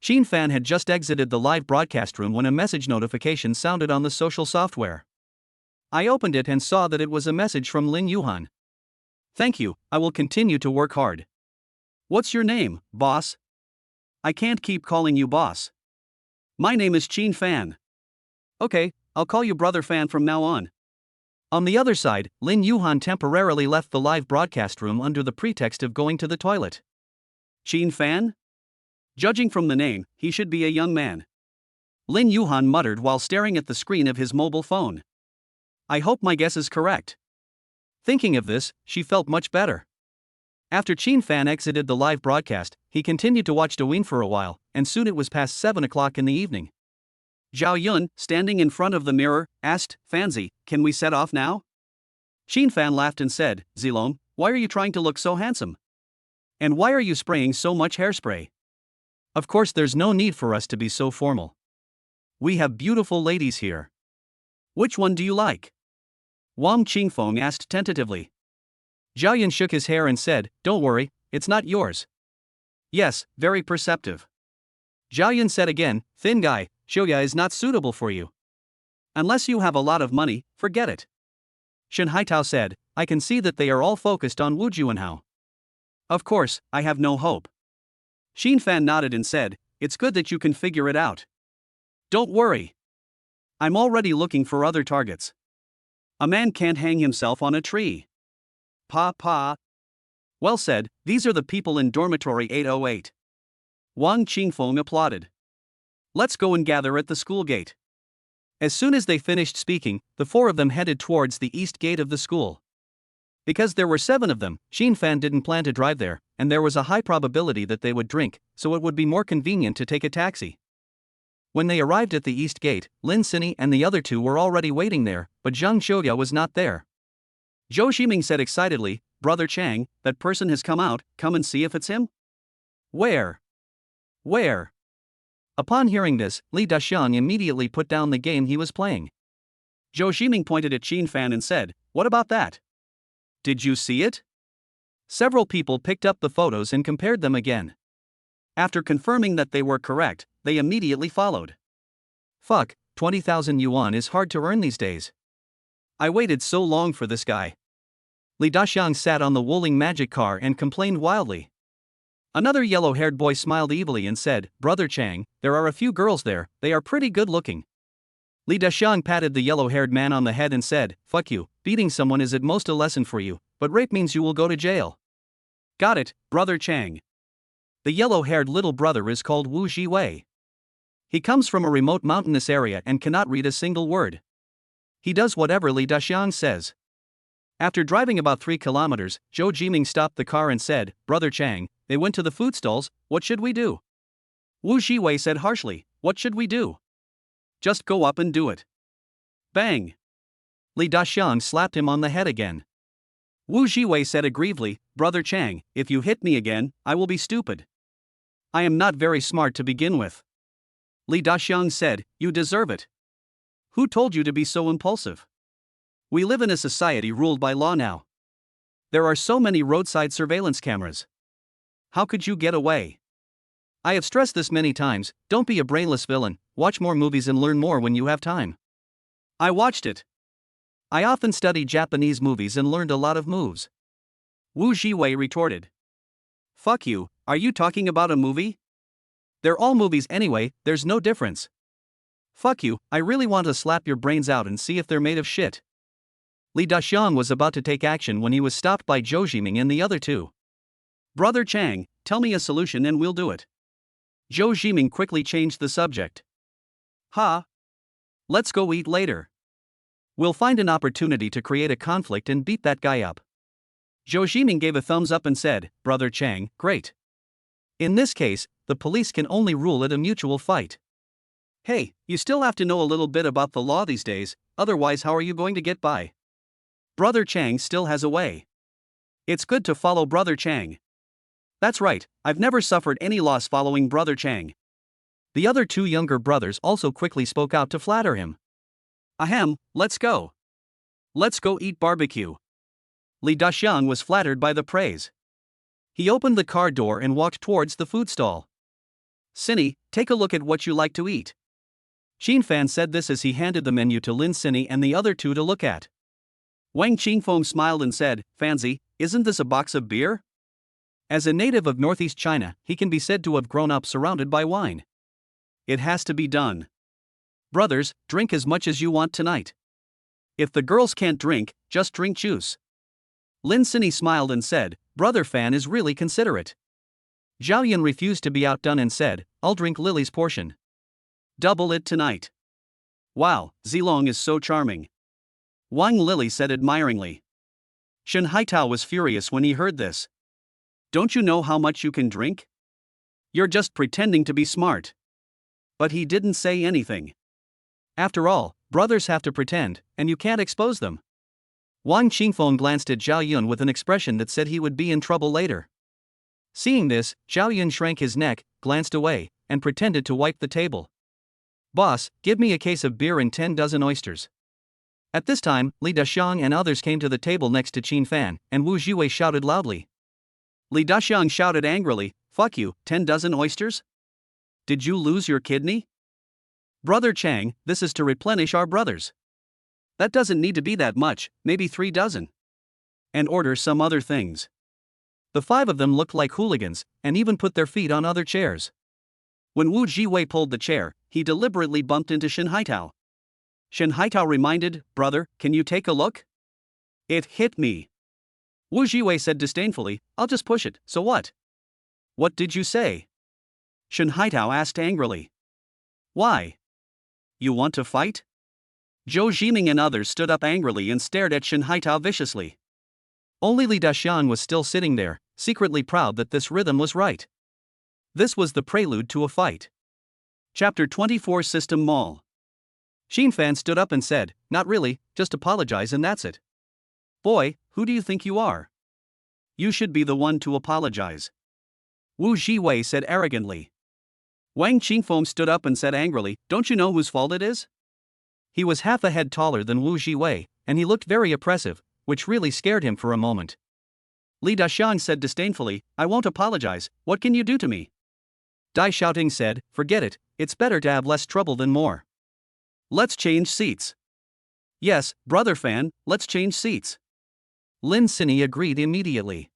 Xin Fan had just exited the live broadcast room when a message notification sounded on the social software. I opened it and saw that it was a message from Lin Yuhan. "Thank you, I will continue to work hard." "What's your name, boss?" "I can't keep calling you boss." "My name is Xin Fan." "Okay, I'll call you Brother Fan from now on." On the other side, Lin Yuhan temporarily left the live broadcast room under the pretext of going to the toilet. Xin Fan? Judging from the name, he should be a young man. Lin Yuhan muttered while staring at the screen of his mobile phone. I hope my guess is correct. Thinking of this, she felt much better. After Xin Fan exited the live broadcast, he continued to watch Douyin for a while, and soon it was past 7 o'clock in the evening. Zhao Yun, standing in front of the mirror, asked, "Fanzi, can we set off now?" Xin Fan laughed and said, "Zilong, why are you trying to look so handsome? And why are you spraying so much hairspray? Of course there's no need for us to be so formal. We have beautiful ladies here. Which one do you like?" Wang Qingfeng asked tentatively. Zhao Yun shook his hair and said, "Don't worry, it's not yours." "Yes, very perceptive." Zhao Yun said again, "Thin guy, Shoya is not suitable for you. Unless you have a lot of money, forget it." Shen Haitao said, "I can see that they are all focused on Wu Juanhao." "Of course, I have no hope." Xin Fan nodded and said, "It's good that you can figure it out. Don't worry. I'm already looking for other targets. A man can't hang himself on a tree." Pa. Well said, these are the people in dormitory 808. Wang Qingfeng applauded. "Let's go and gather at the school gate." As soon as they finished speaking, the four of them headed towards the east gate of the school. Because there were 7 of them, Xin Fan didn't plan to drive there, and there was a high probability that they would drink, so it would be more convenient to take a taxi. When they arrived at the east gate, Lin Sinny and the other 2 were already waiting there, but Zhang Xiuya was not there. Zhou Ximing said excitedly, "Brother Chang, that person has come out, come and see if it's him." Where? Upon hearing this, Li Daxiang immediately put down the game he was playing. Zhou Ximing pointed at Xin Fan and said, "What about that? Did you see it?" Several people picked up the photos and compared them again. After confirming that they were correct, they immediately followed. Fuck, 20,000 yuan is hard to earn these days. I waited so long for this guy. Li Daxiang sat on the Wuling magic car and complained wildly. Another yellow-haired boy smiled evilly and said, "Brother Chang, there are a few girls there, they are pretty good-looking." Li Daxiang patted the yellow-haired man on the head and said, "Fuck you, beating someone is at most a lesson for you, but rape means you will go to jail." Got it, Brother Chang. The yellow-haired little brother is called Wu Jiwei. He comes from a remote mountainous area and cannot read a single word. He does whatever Li Daxiang says. After driving about 3 kilometers, Zhou Jiming stopped the car and said, "Brother Chang, they went to the food stalls, what should we do?" Wu Jiwei said harshly, "What should we do? Just go up and do it." Bang! Li Daxiang slapped him on the head again. Wu Jiwei said aggrievedly, "Brother Chang, if you hit me again, I will be stupid. I am not very smart to begin with." Li Daxiang said, "You deserve it. Who told you to be so impulsive? We live in a society ruled by law now. There are so many roadside surveillance cameras. How could you get away? I have stressed this many times, don't be a brainless villain, watch more movies and learn more when you have time." I watched it. I often studied Japanese movies and learned a lot of moves. Wu Jiwei retorted. Fuck you, are you talking about a movie? They're all movies anyway, there's no difference. Fuck you, I really want to slap your brains out and see if they're made of shit. Li Daxiang was about to take action when he was stopped by Zhou Jiming and the other 2. Brother Chang, tell me a solution and we'll do it. Zhou Jiming quickly changed the subject. Let's go eat later. We'll find an opportunity to create a conflict and beat that guy up. Zhou Ximing gave a thumbs up and said, Brother Chang, great. In this case, the police can only rule it a mutual fight. Hey, you still have to know a little bit about the law these days, otherwise how are you going to get by? Brother Chang still has a way. It's good to follow Brother Chang. That's right, I've never suffered any loss following Brother Chang. The other two younger brothers also quickly spoke out to flatter him. Ahem, let's go. Let's go eat barbecue. Li Daxiang was flattered by the praise. He opened the car door and walked towards the food stall. Cindy, take a look at what you like to eat. Xin Fan said this as he handed the menu to Lin Cindy and the other two to look at. Wang Qingfeng smiled and said, Fancy, isn't this a box of beer? As a native of northeast China, he can be said to have grown up surrounded by wine. It has to be done. Brothers, drink as much as you want tonight. If the girls can't drink, just drink juice. Lin Cindy smiled and said, Brother Fan is really considerate. Zhao Yun refused to be outdone and said, I'll drink Lily's portion. Double it tonight. Wow, Zilong is so charming. Wang Lily said admiringly. Shen Haitao was furious when he heard this. Don't you know how much you can drink? You're just pretending to be smart. But he didn't say anything. After all, brothers have to pretend, and you can't expose them. Wang Qingfeng glanced at Zhao Yun with an expression that said he would be in trouble later. Seeing this, Zhao Yun shrank his neck, glanced away, and pretended to wipe the table. Boss, give me a case of beer and 10 dozen oysters. At this time, Li Daxiang and others came to the table next to Qin Fan, and Wu Jiwei shouted loudly. Li Daxiang shouted angrily, Fuck you, 10 dozen oysters? Did you lose your kidney? Brother Chang, this is to replenish our brothers. That doesn't need to be that much, maybe 3 dozen. And order some other things. The 5 of them looked like hooligans, and even put their feet on other chairs. When Wu Jiwei pulled the chair, he deliberately bumped into Shen Haitao. Shen Haitao reminded, Brother, can you take a look? It hit me. Wu Jiwei said disdainfully, I'll just push it, so what? What did you say? Shen Haitao asked angrily. Why? You want to fight? Zhou Ximing and others stood up angrily and stared at Shen Haitao viciously. Only Li Daxiang was still sitting there, secretly proud that this rhythm was right. This was the prelude to a fight. Chapter 24 System Mall. Xin Fan stood up and said, Not really, just apologize and that's it. Boy, who do you think you are? You should be the one to apologize. Wu Jiwei said arrogantly. Wang Qingfeng stood up and said angrily, Don't you know whose fault it is? He was half a head taller than Wu Jiwei, and he looked very oppressive, which really scared him for a moment. Li Daxiang said disdainfully, I won't apologize, what can you do to me? Dai Xiaoting said, Forget it, it's better to have less trouble than more. Let's change seats. Yes, Brother Fan, let's change seats. Lin Cindy agreed immediately.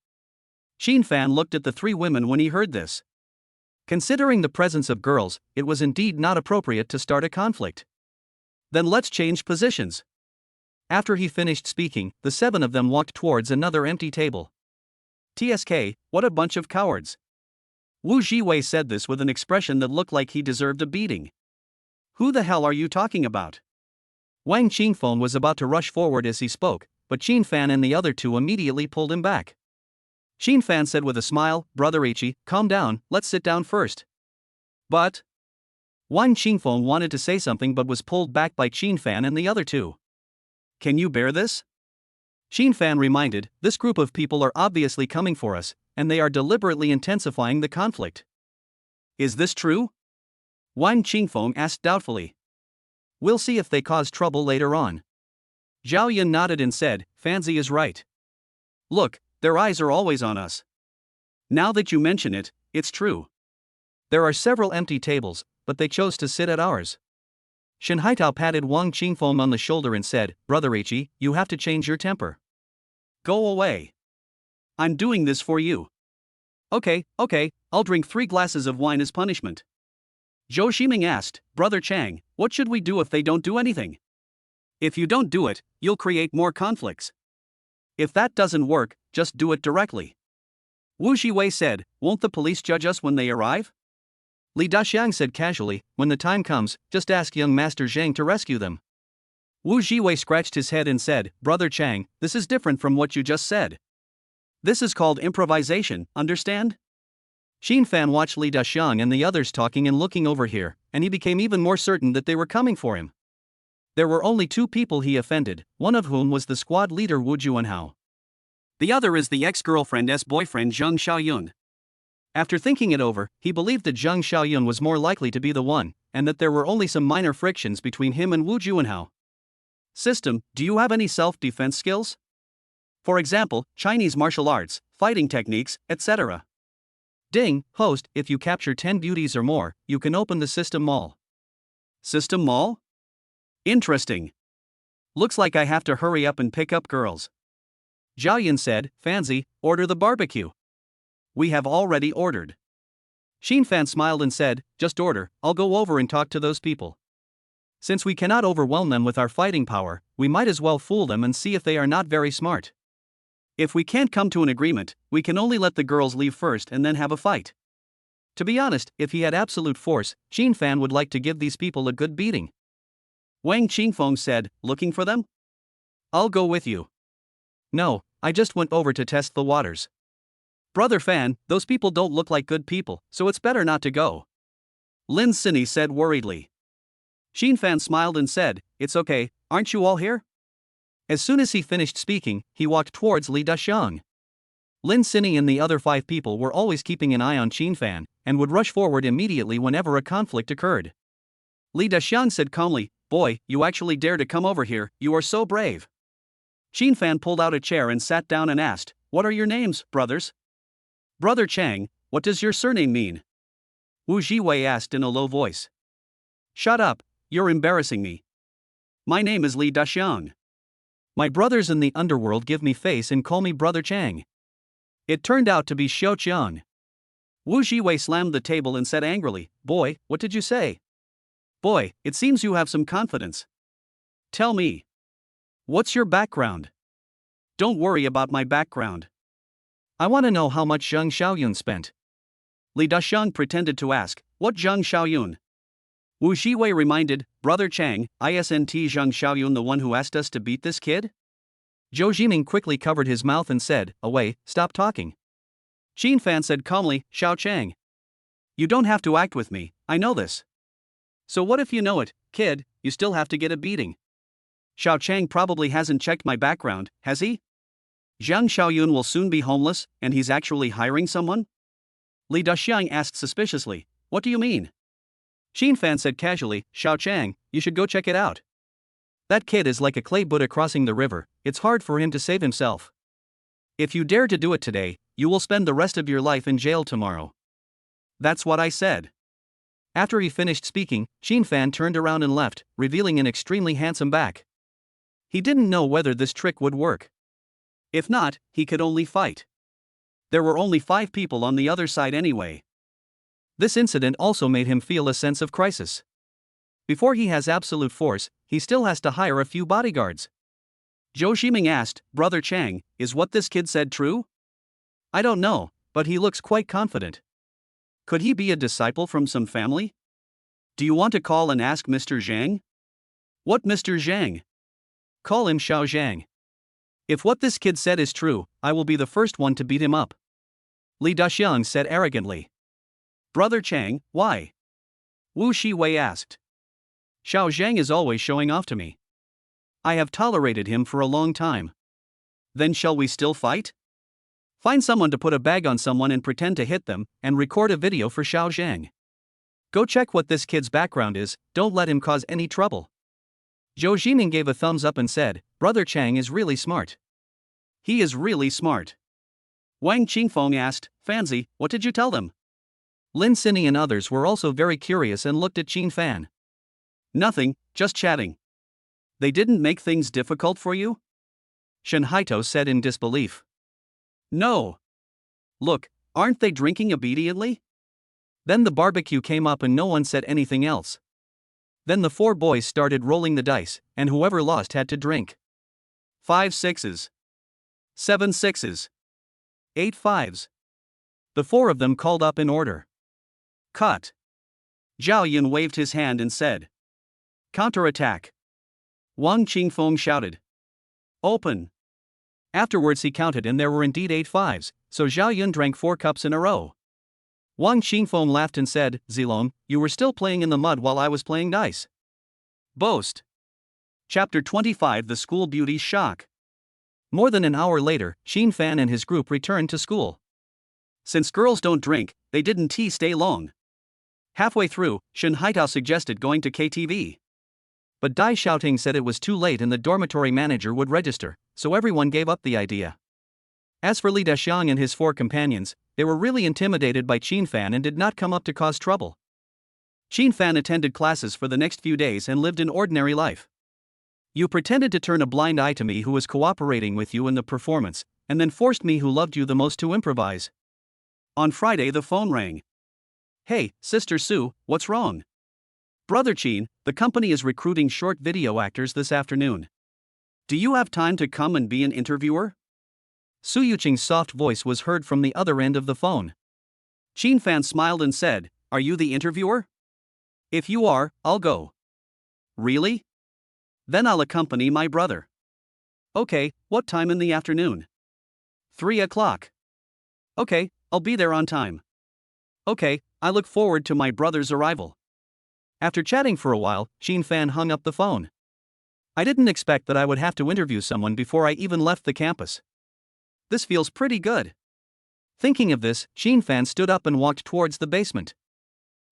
Qin Fan looked at the 3 women when he heard this. Considering the presence of girls, it was indeed not appropriate to start a conflict. Then let's change positions. After he finished speaking, the 7 of them walked towards another empty table. TSK, what a bunch of cowards. Wu Jiwei said this with an expression that looked like he deserved a beating. Who the hell are you talking about? Wang Qingfeng was about to rush forward as he spoke, but Qin Fan and the other 2 immediately pulled him back. Qin Fan said with a smile, Brother Ichi, calm down, let's sit down first. But Wang Qingfeng wanted to say something but was pulled back by Qin Fan and the other 2. Can you bear this? Qin Fan reminded, this group of people are obviously coming for us, and they are deliberately intensifying the conflict. Is this true? Wang Qingfeng asked doubtfully. We'll see if they cause trouble later on. Zhao Yun nodded and said, Fanzi is right. Look, their eyes are always on us. Now that you mention it, it's true. There are several empty tables, but they chose to sit at ours. Shen Haitao patted Wang Qingfeng on the shoulder and said, Brother Ichi, you have to change your temper. Go away. I'm doing this for you. Okay, I'll drink 3 glasses of wine as punishment. Zhou Ximing asked, Brother Chang, what should we do if they don't do anything? If you don't do it, you'll create more conflicts. If that doesn't work, just do it directly. Wu Jiwei said, Won't the police judge us when they arrive? Li Daxiang said casually, When the time comes, just ask young Master Zhang to rescue them. Wu Jiwei scratched his head and said, Brother Chang, this is different from what you just said. This is called improvisation, understand? Xin Fan watched Li Daxiang and the others talking and looking over here, and he became even more certain that they were coming for him. There were only two people he offended, one of whom was the squad leader Wu Juanhao. The other is the ex-girlfriend's boyfriend Zheng Xiaoyun. After thinking it over, he believed that Zheng Xiaoyun was more likely to be the one, and that there were only some minor frictions between him and Wu Juanhao. System, do you have any self-defense skills? For example, Chinese martial arts, fighting techniques, etc. Ding, host, if you capture 10 beauties or more, you can open the system mall. System mall? Interesting. Looks like I have to hurry up and pick up girls. Zhao said, Fancy, order the barbecue. We have already ordered. Xin Fan smiled and said, just order, I'll go over and talk to those people. Since we cannot overwhelm them with our fighting power, we might as well fool them and see if they are not very smart. If we can't come to an agreement, we can only let the girls leave first and then have a fight. To be honest, if he had absolute force, Xin Fan would like to give these people a good beating. Wang Qingfeng said, looking for them? I'll go with you. No, I just went over to test the waters. Brother Fan, those people don't look like good people, so it's better not to go. Lin Sini said worriedly. Xin Fan smiled and said, it's okay, aren't you all here? As soon as he finished speaking, he walked towards Li Daxiang. Lin Sini and the other 5 people were always keeping an eye on Xin Fan, and would rush forward immediately whenever a conflict occurred. Li Daxiang said calmly, boy, you actually dare to come over here, you are so brave. Xin Fan pulled out a chair and sat down and asked, what are your names, brothers? Brother Chang, what does your surname mean? Wu Jiwei asked in a low voice. Shut up, you're embarrassing me. My name is Li Daxiang. My brothers in the underworld give me face and call me Brother Chang. It turned out to be Xiao Qiang. Wu Jiwei slammed the table and said angrily, boy, what did you say? Boy, it seems you have some confidence. Tell me. What's your background? Don't worry about my background. I want to know how much Zheng Xiaoyun spent. Li Daxiang pretended to ask, what Zheng Xiaoyun? Wu Jiwei reminded, Brother Chang, isn't Zheng Xiaoyun the one who asked us to beat this kid? Zhou Jiming quickly covered his mouth and said, away, stop talking. Xin Fan said calmly, Xiao Chang. You don't have to act with me, I know this. So what if you know it, kid, you still have to get a beating. Xiao Chang probably hasn't checked my background, has he? Zheng Xiaoyun will soon be homeless, and he's actually hiring someone? Li Daxiang asked suspiciously, what do you mean? Xin Fan said casually, Xiao Chang, you should go check it out. That kid is like a clay Buddha crossing the river, it's hard for him to save himself. If you dare to do it today, you will spend the rest of your life in jail tomorrow. That's what I said. After he finished speaking, Xin Fan turned around and left, revealing an extremely handsome back. He didn't know whether this trick would work. If not, he could only fight. There were only 5 people on the other side anyway. This incident also made him feel a sense of crisis. Before he has absolute force, he still has to hire a few bodyguards. Zhou Jiming asked, Brother Chang, is what this kid said true? I don't know, but he looks quite confident. Could he be a disciple from some family? Do you want to call and ask Mr. Zhang? What Mr. Zhang? Call him Xiao Zhang. If what this kid said is true, I will be the first one to beat him up. Li Daxiang said arrogantly. Brother Chang, why? Wu Jiwei asked. Xiao Zhang is always showing off to me. I have tolerated him for a long time. Then shall we still fight? Find someone to put a bag on someone and pretend to hit them, and record a video for Xiao Zhang. Go check what this kid's background is, don't let him cause any trouble. Zhou Jiming gave a thumbs up and said, Brother Chang is really smart. He is really smart. Wang Qingfeng asked, Fancy, what did you tell them? Lin Sini and others were also very curious and looked at Xin Fan. Nothing, just chatting. They didn't make things difficult for you? Shen Haito said in disbelief. No. Look, aren't they drinking immediately? Then the barbecue came up and no one said anything else. Then the 4 boys started rolling the dice, and whoever lost had to drink. 5 sixes. 7 sixes. 8 fives. The 4 of them called up in order. Cut. Zhao Yun waved his hand and said. Counterattack. Wang Qingfeng shouted. Open. Afterwards he counted and there were indeed 8 fives, so Zhao Yun drank 4 cups in a row. Wang Qingfeng laughed and said, Zilong, you were still playing in the mud while I was playing dice. Boast. Chapter 25 The School Beauty's Shock. More than an hour later, Xin Fan and his group returned to school. Since girls don't drink, they didn't stay long. Halfway through, Shen Haitao suggested going to KTV. But Dai Xiaoting said it was too late and the dormitory manager would register, so everyone gave up the idea. As for Li Daxiang and his 4 companions, they were really intimidated by Qin Fan and did not come up to cause trouble. Qin Fan attended classes for the next few days and lived an ordinary life. You pretended to turn a blind eye to me who was cooperating with you in the performance, and then forced me who loved you the most to improvise. On Friday the phone rang. Hey, Sister Sue, what's wrong? Brother Qin, the company is recruiting short video actors this afternoon. Do you have time to come and be an interviewer? Su Yuqing's soft voice was heard from the other end of the phone. Qin Fan smiled and said, Are you the interviewer? If you are, I'll go. Really? Then I'll accompany my brother. Okay, what time in the afternoon? 3 o'clock. Okay, I'll be there on time. Okay, I look forward to my brother's arrival. After chatting for a while, Qin Fan hung up the phone. I didn't expect that I would have to interview someone before I even left the campus. This feels pretty good. Thinking of this, Qin Fan stood up and walked towards the basement.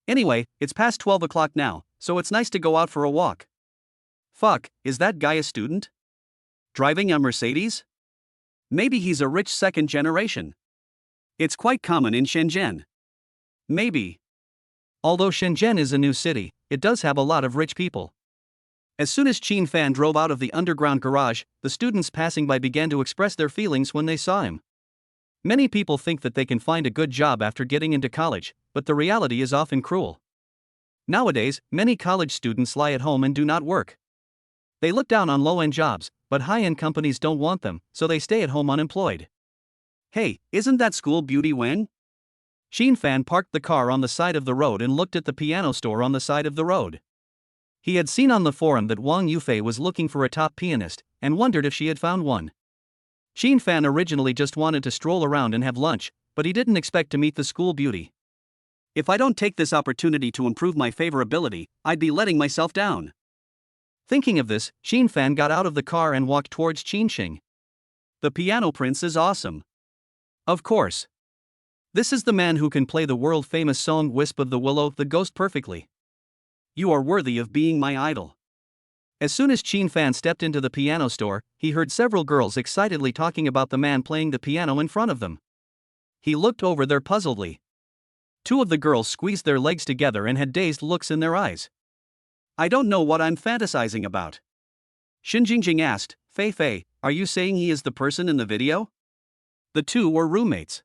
Anyway, it's past 12 o'clock now, so it's nice to go out for a walk. Fuck, is that guy a student? Driving a Mercedes? Maybe he's a rich second generation. It's quite common in Shenzhen. Maybe. Although Shenzhen is a new city, it does have a lot of rich people. As soon as Qin Fan drove out of the underground garage, the students passing by began to express their feelings when they saw him. Many people think that they can find a good job after getting into college, but the reality is often cruel. Nowadays, many college students lie at home and do not work. They look down on low-end jobs, but high-end companies don't want them, so they stay at home unemployed. Hey, isn't that school beauty Wen? Qin Fan parked the car on the side of the road and looked at the piano store on the side of the road. He had seen on the forum that Wang Yufei was looking for a top pianist, and wondered if she had found one. Qin Fan originally just wanted to stroll around and have lunch, but he didn't expect to meet the school beauty. If I don't take this opportunity to improve my favorability, I'd be letting myself down. Thinking of this, Qin Fan got out of the car and walked towards Qinxing. The piano prince is awesome. Of course. This is the man who can play the world-famous song Wisp of the Willow the Ghost perfectly. You are worthy of being my idol. As soon as Qin Fan stepped into the piano store, he heard several girls excitedly talking about the man playing the piano in front of them. He looked over there puzzledly. 2 of the girls squeezed their legs together and had dazed looks in their eyes. I don't know what I'm fantasizing about. Shen Jingjing asked, Fei Fei, are you saying he is the person in the video? The 2 were roommates.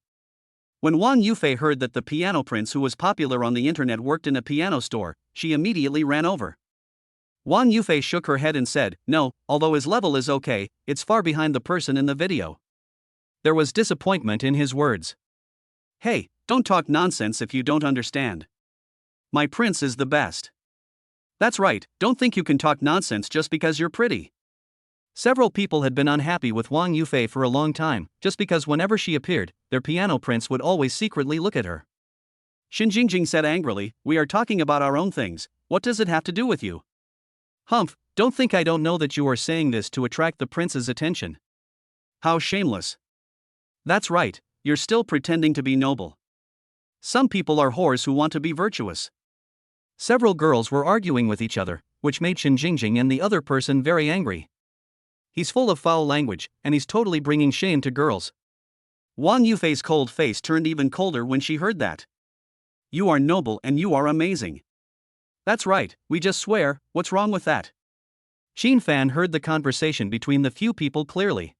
When Wang Yufei heard that the piano prince who was popular on the internet worked in a piano store, she immediately ran over. Wang Yufei shook her head and said, No, although his level is okay, it's far behind the person in the video. There was disappointment in his words. Hey, don't talk nonsense if you don't understand. My prince is the best. That's right, don't think you can talk nonsense just because you're pretty. Several people had been unhappy with Wang Yufei for a long time, just because whenever she appeared, their piano prince would always secretly look at her. Shen Jingjing said angrily, We are talking about our own things, what does it have to do with you? Humph, don't think I don't know that you are saying this to attract the prince's attention. How shameless. That's right, you're still pretending to be noble. Some people are whores who want to be virtuous. Several girls were arguing with each other, which made Shen Jingjing and the other person very angry. He's full of foul language, and he's totally bringing shame to girls. Wang Yufei's cold face turned even colder when she heard that. You are noble and you are amazing. That's right, we just swear, what's wrong with that? Qin Fan heard the conversation between the few people clearly.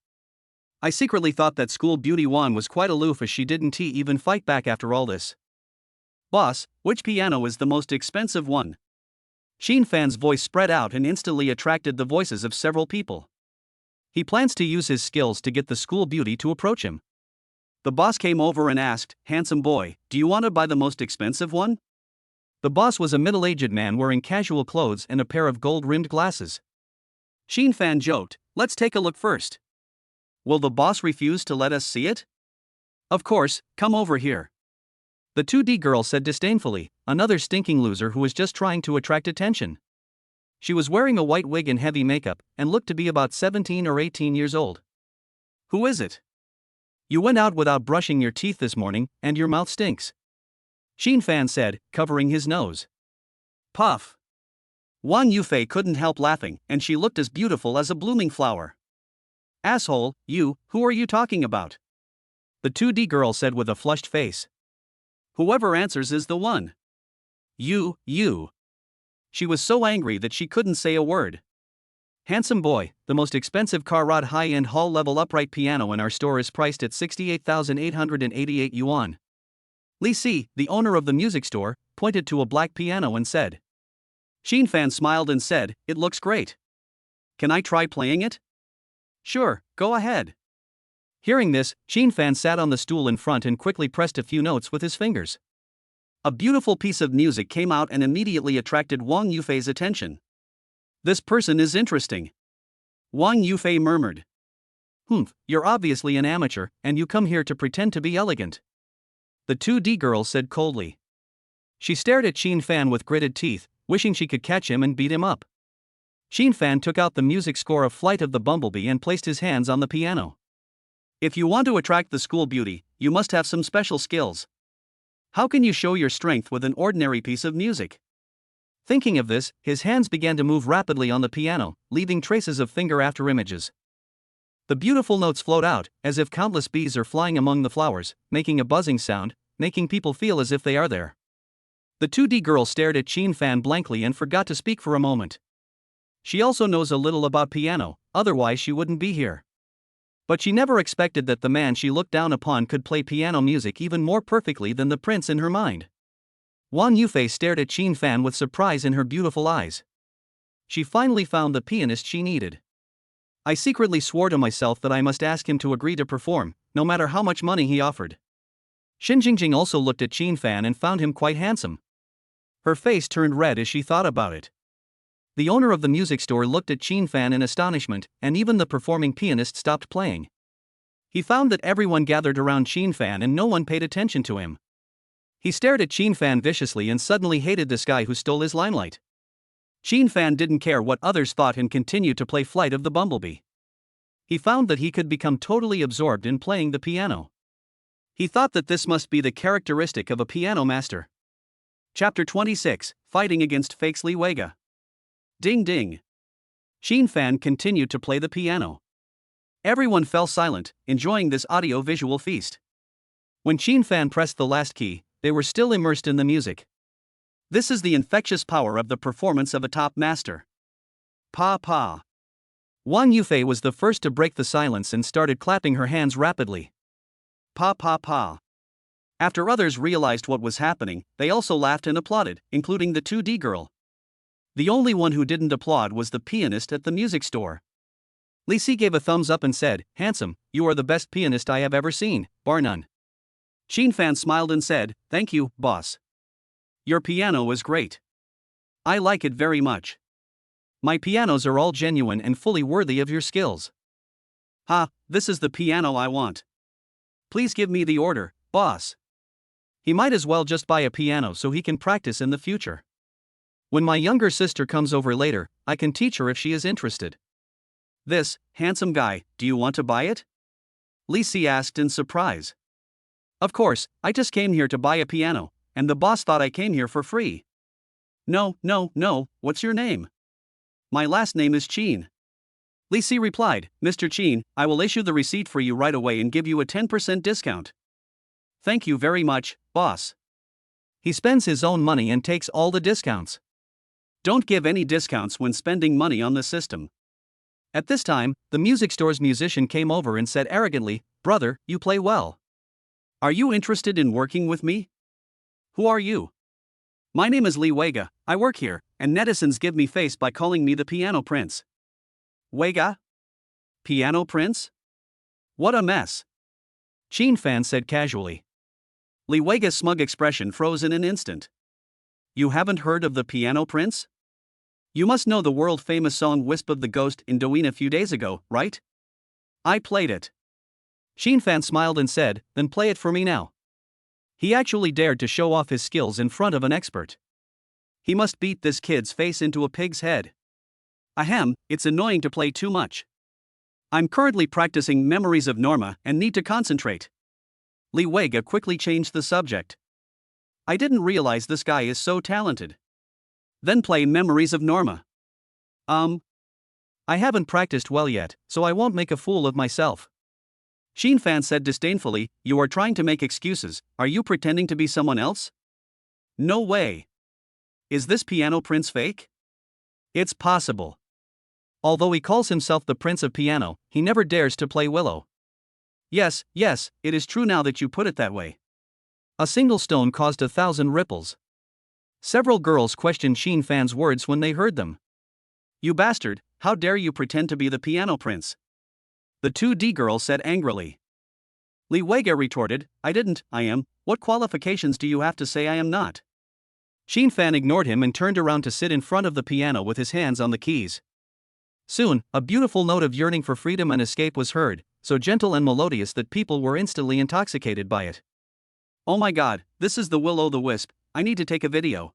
I secretly thought that school beauty Wan was quite aloof as she didn't even fight back after all this. Boss, which piano is the most expensive one? Qin Fan's voice spread out and instantly attracted the voices of several people. He plans to use his skills to get the school beauty to approach him. The boss came over and asked, Handsome boy, do you want to buy the most expensive one? The boss was a middle-aged man wearing casual clothes and a pair of gold-rimmed glasses. Qin Fan joked, Let's take a look first. Will the boss refuse to let us see it? Of course, come over here. The 2D girl said disdainfully, another stinking loser who was just trying to attract attention. She was wearing a white wig and heavy makeup, and looked to be about 17 or 18 years old. Who is it? You went out without brushing your teeth this morning, and your mouth stinks. Xin Fan said, covering his nose. Puff. Wang Yufei couldn't help laughing, and she looked as beautiful as a blooming flower. Asshole, you, who are you talking about? The 2D girl said with a flushed face. Whoever answers is the one. You. She was so angry that she couldn't say a word. Handsome boy, the most expensive Carrot high-end hall-level upright piano in our store is priced at 68,888 yuan. Li Si, the owner of the music store, pointed to a black piano and said. Xin Fan smiled and said, it looks great. Can I try playing it? Sure, go ahead. Hearing this, Xin Fan sat on the stool in front and quickly pressed a few notes with his fingers. A beautiful piece of music came out and immediately attracted Wang Yufei's attention. This person is interesting. Wang Yufei murmured. You're obviously an amateur, and you come here to pretend to be elegant. The 2D girl said coldly. She stared at Xin Fan with gritted teeth, wishing she could catch him and beat him up. Xin Fan took out the music score of Flight of the Bumblebee and placed his hands on the piano. If you want to attract the school beauty, you must have some special skills. How can you show your strength with an ordinary piece of music? Thinking of this, his hands began to move rapidly on the piano, leaving traces of finger after images. The beautiful notes flowed out, as if countless bees are flying among the flowers, making a buzzing sound, making people feel as if they are there. The 2D girl stared at Xin Fan blankly and forgot to speak for a moment. She also knows a little about piano, otherwise she wouldn't be here. But she never expected that the man she looked down upon could play piano music even more perfectly than the prince in her mind. Wang Yufei stared at Xin Fan with surprise in her beautiful eyes. She finally found the pianist she needed. I secretly swore to myself that I must ask him to agree to perform, no matter how much money he offered. Xin Jingjing also looked at Xin Fan and found him quite handsome. Her face turned red as she thought about it. The owner of the music store looked at Xin Fan in astonishment, and even the performing pianist stopped playing. He found that everyone gathered around Xin Fan and no one paid attention to him. He stared at Xin Fan viciously and suddenly hated this guy who stole his limelight. Xin Fan didn't care what others thought and continued to play Flight of the Bumblebee. He found that he could become totally absorbed in playing the piano. He thought that this must be the characteristic of a piano master. Chapter 26, Fighting Against Fakes Li Weiga. Ding ding. Xin Fan continued to play the piano. Everyone fell silent, enjoying this audio-visual feast. When Xin Fan pressed the last key, they were still immersed in the music. This is the infectious power of the performance of a top master. Pa pa. Wang Yufei was the first to break the silence and started clapping her hands rapidly. Pa pa pa. After others realized what was happening, they also laughed and applauded, including the 2D girl. The only one who didn't applaud was the pianist at the music store. Li Si gave a thumbs up and said, "Handsome, you are the best pianist I have ever seen, bar none." Xin Fan smiled and said, "Thank you, boss. Your piano is great. I like it very much. My pianos are all genuine and fully worthy of your skills." "Ha, this is the piano I want. Please give me the order, boss." He might as well just buy a piano so he can practice in the future. When my younger sister comes over later, I can teach her if she is interested. This, handsome guy, do you want to buy it? Li Si asked in surprise. Of course, I just came here to buy a piano, and the boss thought I came here for free. No, what's your name? My last name is Qin. Li Si replied, Mr. Qin, I will issue the receipt for you right away and give you a 10% discount. Thank you very much, boss. He spends his own money and takes all the discounts. Don't give any discounts when spending money on the system. At this time, the music store's musician came over and said arrogantly, Brother, you play well. Are you interested in working with me? Who are you? My name is Li Weiga, I work here, and netizens give me face by calling me the Piano Prince. Weiga? Piano Prince? What a mess. Xin Fan said casually. Li Weiga's smug expression froze in an instant. You haven't heard of the Piano Prince? You must know the world-famous song Wisp of the Ghost in Douyin a few days ago, right? I played it. Xinfan smiled and said, then play it for me now. He actually dared to show off his skills in front of an expert. He must beat this kid's face into a pig's head. Ahem, it's annoying to play too much. I'm currently practicing Memories of Norma and need to concentrate. Li Weiga quickly changed the subject. I didn't realize this guy is so talented. Then play Memories of Norma. I haven't practiced well yet, so I won't make a fool of myself. Xinfan said disdainfully, you are trying to make excuses, are you pretending to be someone else? No way. Is this Piano Prince fake? It's possible. Although he calls himself the Prince of Piano, he never dares to play Willow. Yes, it is true now that you put it that way. A single stone caused 1,000 ripples. Several girls questioned Xinfan's words when they heard them. You bastard, how dare you pretend to be the Piano Prince? The 2D girl said angrily. Li Weiga retorted, I didn't, I am, what qualifications do you have to say I am not? Xinfan ignored him and turned around to sit in front of the piano with his hands on the keys. Soon, a beautiful note of yearning for freedom and escape was heard, so gentle and melodious that people were instantly intoxicated by it. Oh my god, this is the Will-O-the-Wisp, I need to take a video.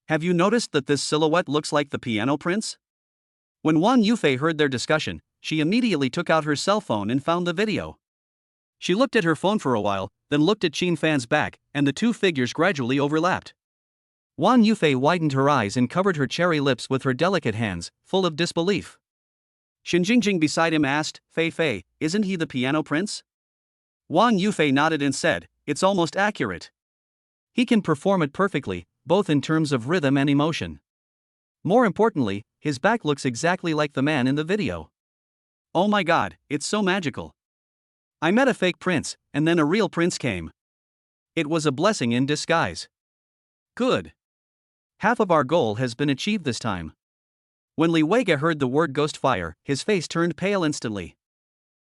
Have you noticed that this silhouette looks like the Piano Prince? When Wang Yufei heard their discussion, she immediately took out her cell phone and found the video. She looked at her phone for a while, then looked at Xinfan's back, and the two figures gradually overlapped. Wang Yufei widened her eyes and covered her cherry lips with her delicate hands, full of disbelief. Shen Jingjing beside him asked, Fei, isn't he the Piano Prince? Wang Yufei nodded and said, it's almost accurate. He can perform it perfectly, both in terms of rhythm and emotion. More importantly, his back looks exactly like the man in the video. Oh my god, it's so magical. I met a fake prince, and then a real prince came. It was a blessing in disguise. Good. Half of our goal has been achieved this time. When Li Weiga heard the word ghost fire, his face turned pale instantly.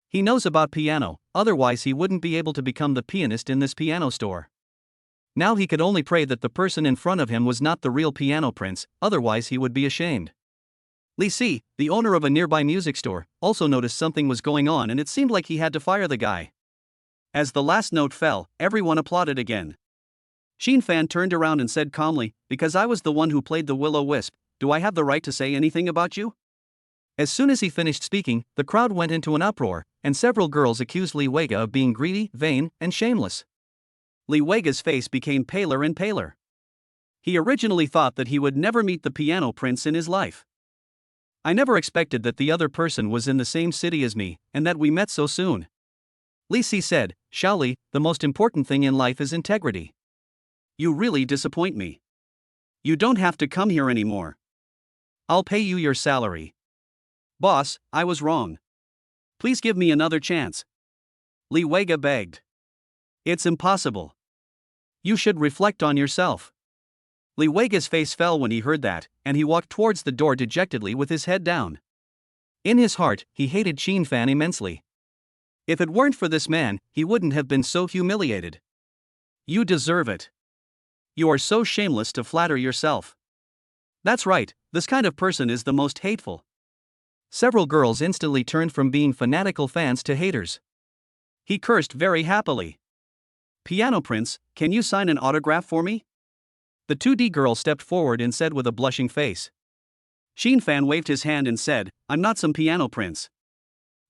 He knows about piano, otherwise he wouldn't be able to become the pianist in this piano store. Now he could only pray that the person in front of him was not the real Piano Prince, otherwise he would be ashamed. Li Si, the owner of a nearby music store, also noticed something was going on and it seemed like he had to fire the guy. As the last note fell, everyone applauded again. Xinfan turned around and said calmly, because I was the one who played the Will-O-Wisp, do I have the right to say anything about you? As soon as he finished speaking, the crowd went into an uproar, and several girls accused Li Weiga of being greedy, vain, and shameless. Li Weiga's face became paler and paler. He originally thought that he would never meet the Piano Prince in his life. I never expected that the other person was in the same city as me, and that we met so soon. Li Si said, Xiaoli, the most important thing in life is integrity. You really disappoint me. You don't have to come here anymore. I'll pay you your salary. Boss, I was wrong. Please give me another chance. Li Weiga begged. It's impossible. You should reflect on yourself. Li Weiga's face fell when he heard that, and he walked towards the door dejectedly with his head down. In his heart, he hated Xinfan immensely. If it weren't for this man, he wouldn't have been so humiliated. You deserve it. You are so shameless to flatter yourself. That's right, this kind of person is the most hateful. Several girls instantly turned from being fanatical fans to haters. He cursed very happily. Piano Prince, can you sign an autograph for me? The 2D girl stepped forward and said with a blushing face. Xinfan waved his hand and said, I'm not some Piano Prince.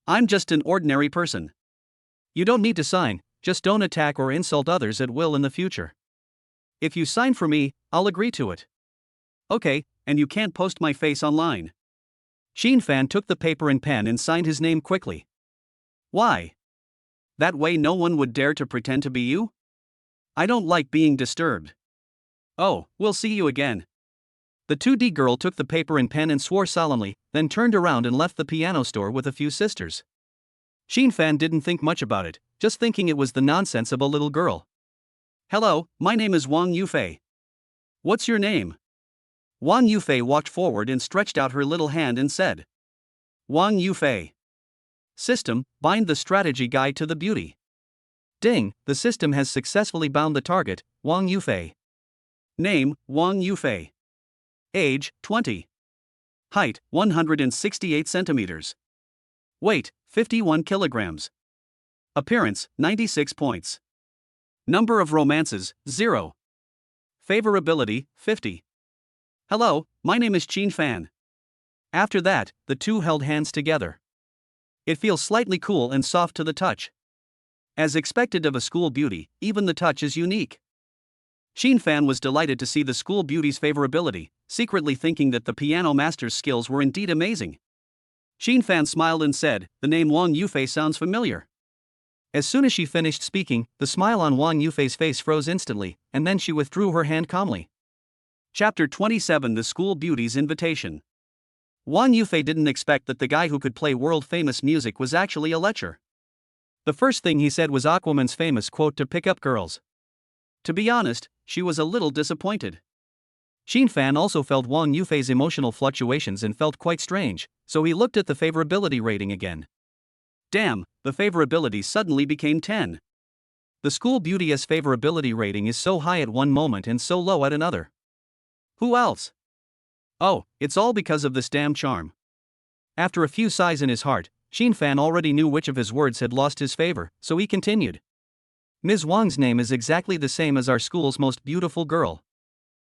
I'm just an ordinary person. You don't need to sign, just don't attack or insult others at will in the future. If you sign for me, I'll agree to it. Okay, and you can't post my face online. Xinfan took the paper and pen and signed his name quickly. Why? That way no one would dare to pretend to be you? I don't like being disturbed. Oh, we'll see you again. The 2D girl took the paper and pen and swore solemnly, then turned around and left the piano store with a few sisters. Xinfan didn't think much about it, just thinking it was the nonsense of a little girl. Hello, my name is Wang Yufei. What's your name? Wang Yufei walked forward and stretched out her little hand and said. Wang Yufei. System, bind the strategy guide to the beauty. Ding, the system has successfully bound the target, Wang Yufei. Name, Wang Yufei. Age, 20. Height, 168 centimeters. Weight, 51 kilograms. Appearance, 96 points. Number of romances, 0. Favorability, 50. Hello, my name is Chin Fan. After that, the two held hands together. It feels slightly cool and soft to the touch. As expected of a school beauty, even the touch is unique. Chin Fan was delighted to see the school beauty's favorability, secretly thinking that the piano master's skills were indeed amazing. Chin Fan smiled and said, "The name Wang Yufei sounds familiar." As soon as she finished speaking, the smile on Wang Yufei's face froze instantly, and then she withdrew her hand calmly. Chapter 27: The School Beauty's Invitation. Wang Yufei didn't expect that the guy who could play world-famous music was actually a lecher. The first thing he said was Aquaman's famous quote to pick up girls. To be honest, she was a little disappointed. Chin Fan also felt Wang Yufei's emotional fluctuations and felt quite strange, so he looked at the favorability rating again. Damn, the favorability suddenly became 10. The school beauty's favorability rating is so high at one moment and so low at another. Who else? Oh, it's all because of this damn charm. After a few sighs in his heart, Chin Fan already knew which of his words had lost his favor, so he continued. Ms. Wang's name is exactly the same as our school's most beautiful girl.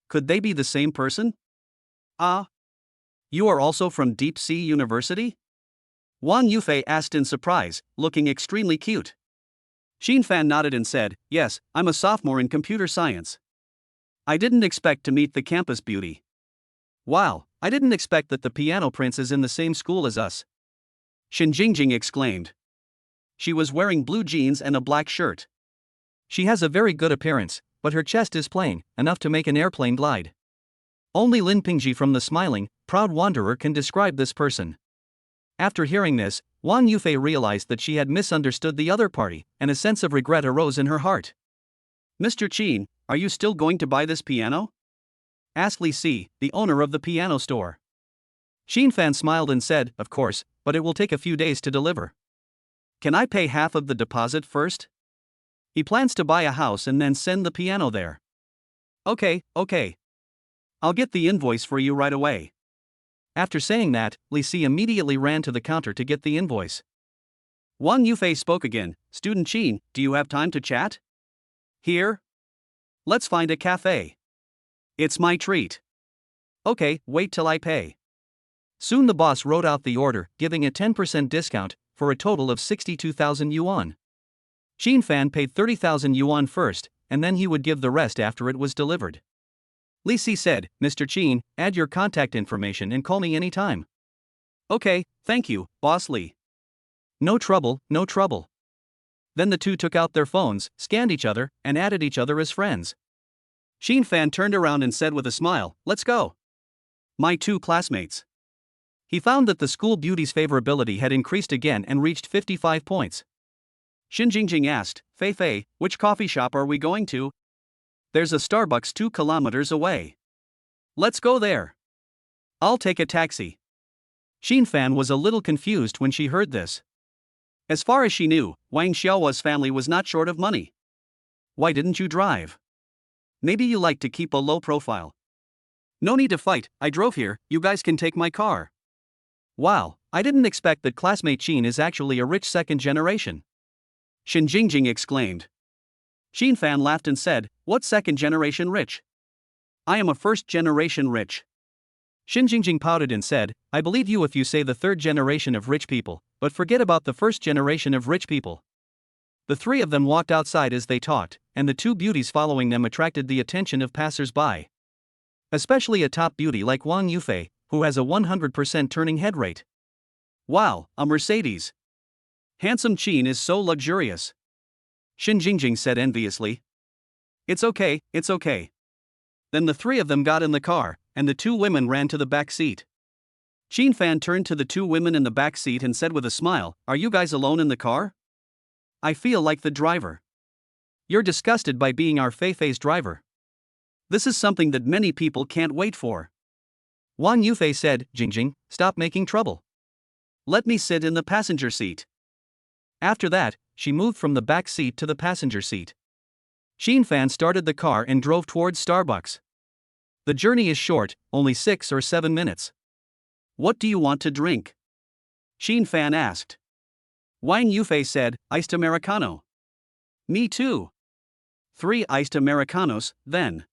Could they be the same person? Ah. You are also from Deep Sea University? Wang Yufei asked in surprise, looking extremely cute. Chin Fan nodded and said, "Yes, I'm a sophomore in computer science. I didn't expect to meet the campus beauty. Wow, I didn't expect that the piano prince is in the same school as us." Shen Jingjing exclaimed. She was wearing blue jeans and a black shirt. She has a very good appearance, but her chest is plain, enough to make an airplane glide. Only Lin Pingji from the smiling, proud wanderer can describe this person. After hearing this, Wang Yufei realized that she had misunderstood the other party, and a sense of regret arose in her heart. "Mr. Chin, are you still going to buy this piano?" asked Li Si, the owner of the piano store. Chin Fan smiled and said, "Of course, but it will take a few days to deliver. Can I pay half of the deposit first? He plans to buy a house and then send the piano there." Okay. I'll get the invoice for you right away." After saying that, Li Si immediately ran to the counter to get the invoice. Wang Yufei spoke again. "Student Chin, do you have time to chat?" "Here? Let's find a cafe. It's my treat." "Okay, wait till I pay." Soon the boss wrote out the order, giving a 10% discount, for a total of 62,000 yuan. Chin Fan paid 30,000 yuan first, and then he would give the rest after it was delivered. Li Si said, "Mr. Chin, add your contact information and call me anytime." "Okay, thank you, Boss Li." No trouble. Then the two took out their phones, scanned each other, and added each other as friends. Chin Fan turned around and said with a smile, "Let's go. My two classmates." He found that the school beauty's favorability had increased again and reached 55 points. Shen Jingjing asked, Fei, which coffee shop are we going to?" "There's a Starbucks 2 kilometers away. Let's go there." "I'll take a taxi." Chin Fan was a little confused when she heard this. As far as she knew, Wang Xiaohua's family was not short of money. "Why didn't you drive? Maybe you like to keep a low profile." "No need to fight, I drove here, you guys can take my car." "Wow, I didn't expect that classmate Chin is actually a rich second generation." Shen Jingjing exclaimed. Chin Fan laughed and said, "What second generation rich? I am a first generation rich." Shen Jingjing pouted and said, "I believe you if you say the third generation of rich people, but forget about the first generation of rich people." The three of them walked outside as they talked, and the two beauties following them attracted the attention of passers-by. Especially a top beauty like Wang Yufei, who has a 100% turning head rate. "Wow, a Mercedes. Handsome Chin is so luxurious." Shen Jingjing said enviously. It's okay. Then the three of them got in the car, and the two women ran to the back seat. Chin Fan turned to the two women in the back seat and said with a smile, "Are you guys alone in the car? I feel like the driver." "You're disgusted by being our Fei's driver. This is something that many people can't wait for." Wang Yufei said, "Jingjing, stop making trouble. Let me sit in the passenger seat." After that, she moved from the back seat to the passenger seat. Chin Fan started the car and drove towards Starbucks. The journey is short, only 6 or 7 minutes. "What do you want to drink?" Chin Fan asked. Wang Yufei said, iced Americano. Me too. 3 iced Americanos, then.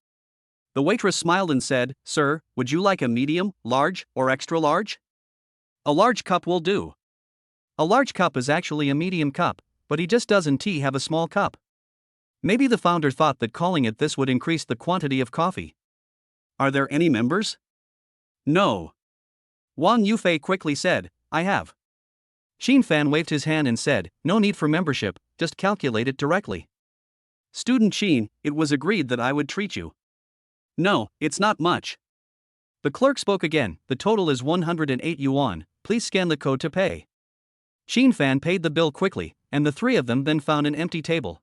The waitress smiled and said, Sir, would you like a medium, large, or extra large? A large cup will do. A large cup is actually a medium cup, but he just doesn't have a small cup. Maybe the founder thought that calling it this would increase the quantity of coffee. Are there any members? No. Wang Yufei quickly said, I have. Xin Fan waved his hand and said, no need for membership, just calculate it directly. Student Xin, it was agreed that I would treat you. No, it's not much. The clerk spoke again, the total is 108 yuan, please scan the code to pay. Xin Fan paid the bill quickly, and the 3 of them then found an empty table.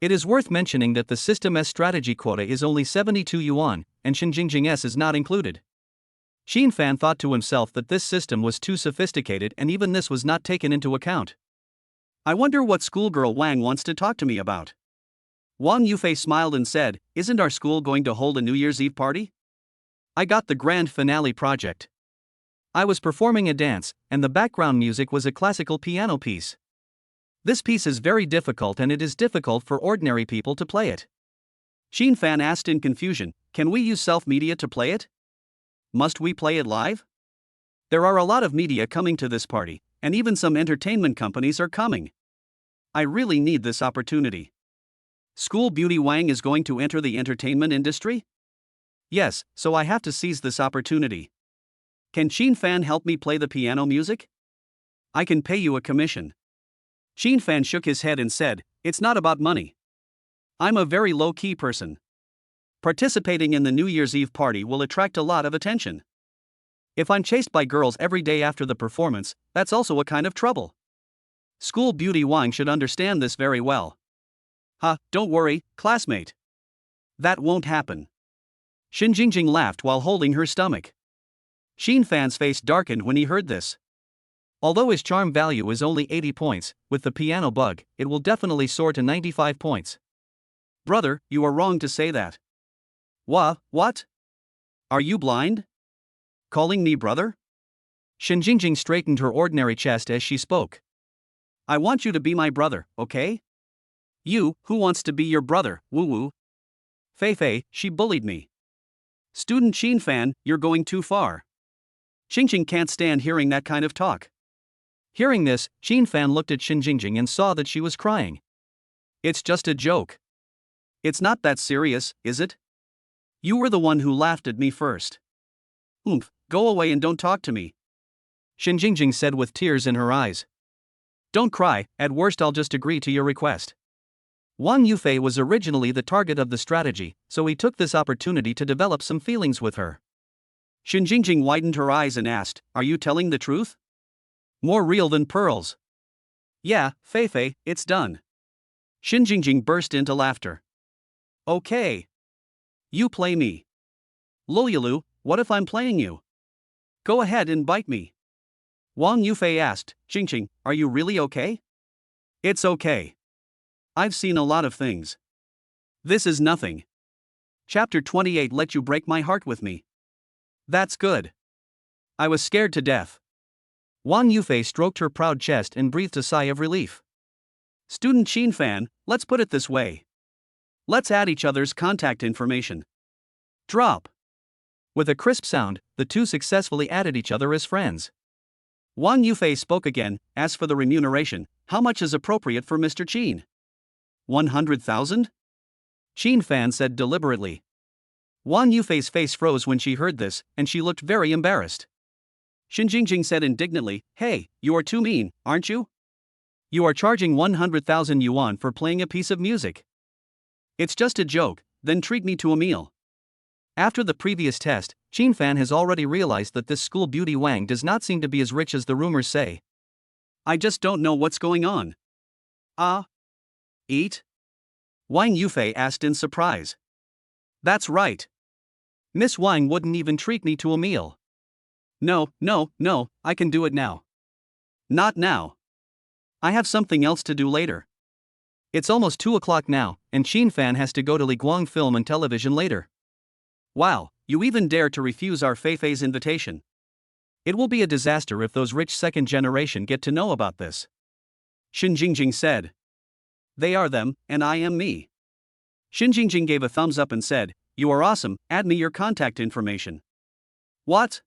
It is worth mentioning that the System S strategy quota is only 72 yuan, and Xinjingjing S is not included. Xin Fan thought to himself that this system was too sophisticated and even this was not taken into account. I wonder what schoolgirl Wang wants to talk to me about. Wang Yufei smiled and said, isn't our school going to hold a New Year's Eve party? I got the grand finale project. I was performing a dance, and the background music was a classical piano piece. This piece is very difficult and it is difficult for ordinary people to play it. Xin Fan asked in confusion, can we use self-media to play it? Must we play it live? There are a lot of media coming to this party, and even some entertainment companies are coming. I really need this opportunity. School Beauty Wang is going to enter the entertainment industry? Yes, so I have to seize this opportunity. Can Xin Fan help me play the piano music? I can pay you a commission. Xin Fan shook his head and said, it's not about money. I'm a very low-key person. Participating in the New Year's Eve party will attract a lot of attention. If I'm chased by girls every day after the performance, that's also a kind of trouble. School Beauty Wang should understand this very well. Don't worry, classmate. That won't happen. Xinjingjing laughed while holding her stomach. Xin Fan's face darkened when he heard this. Although his charm value is only 80 points, with the piano bug, it will definitely soar to 95 points. Brother, you are wrong to say that. What? Are you blind? Calling me brother? Xinjingjing straightened her ordinary chest as she spoke. I want you to be my brother, okay? You, who wants to be your brother, woo-woo? Fei, she bullied me. Student Xin Fan, you're going too far. Xinjing can't stand hearing that kind of talk. Hearing this, Xin Fan looked at Xinjingjing and saw that she was crying. It's just a joke. It's not that serious, is it? You were the one who laughed at me first. Go away and don't talk to me. Xinjingjing said with tears in her eyes. Don't cry, at worst I'll just agree to your request. Wang Yufei was originally the target of the strategy, so he took this opportunity to develop some feelings with her. Xinjingjing widened her eyes and asked, are you telling the truth? More real than pearls. Yeah, Fei, it's done. Xinjingjing burst into laughter. Okay. You play me. Lulyalu, what if I'm playing you? Go ahead and bite me. Wang Yufei asked, Xinjing, are you really okay? It's okay. I've seen a lot of things. This is nothing. Chapter 28 Let you break my heart with me. That's good. I was scared to death. Wang Yufei stroked her proud chest and breathed a sigh of relief. Student Xin Fan, let's put it this way. Let's add each other's contact information. Drop. With a crisp sound, the two successfully added each other as friends. Wang Yufei spoke again, as for the remuneration, how much is appropriate for Mr. Qin? 100,000? Xin Fan said deliberately. Wang Yufei's face froze when she heard this, and she looked very embarrassed. Xinjingjing said indignantly, hey, you are too mean, aren't you? You are charging 100,000 yuan for playing a piece of music. It's just a joke, then treat me to a meal. After the previous test, Xin Fan has already realized that this school beauty Wang does not seem to be as rich as the rumors say. I just don't know what's going on. Eat? Wang Yufei asked in surprise. That's right. Miss Wang wouldn't even treat me to a meal. No, I can do it now. Not now. I have something else to do later. It's almost 2 o'clock now, and Xin Fan has to go to Liguang Film and Television later. Wow, you even dare to refuse our Feifei's invitation. It will be a disaster if those rich second generation get to know about this. Shin Jingjing said. They are them, and I am me. Shin Jingjing gave a thumbs up and said, You are awesome, add me your contact information. What?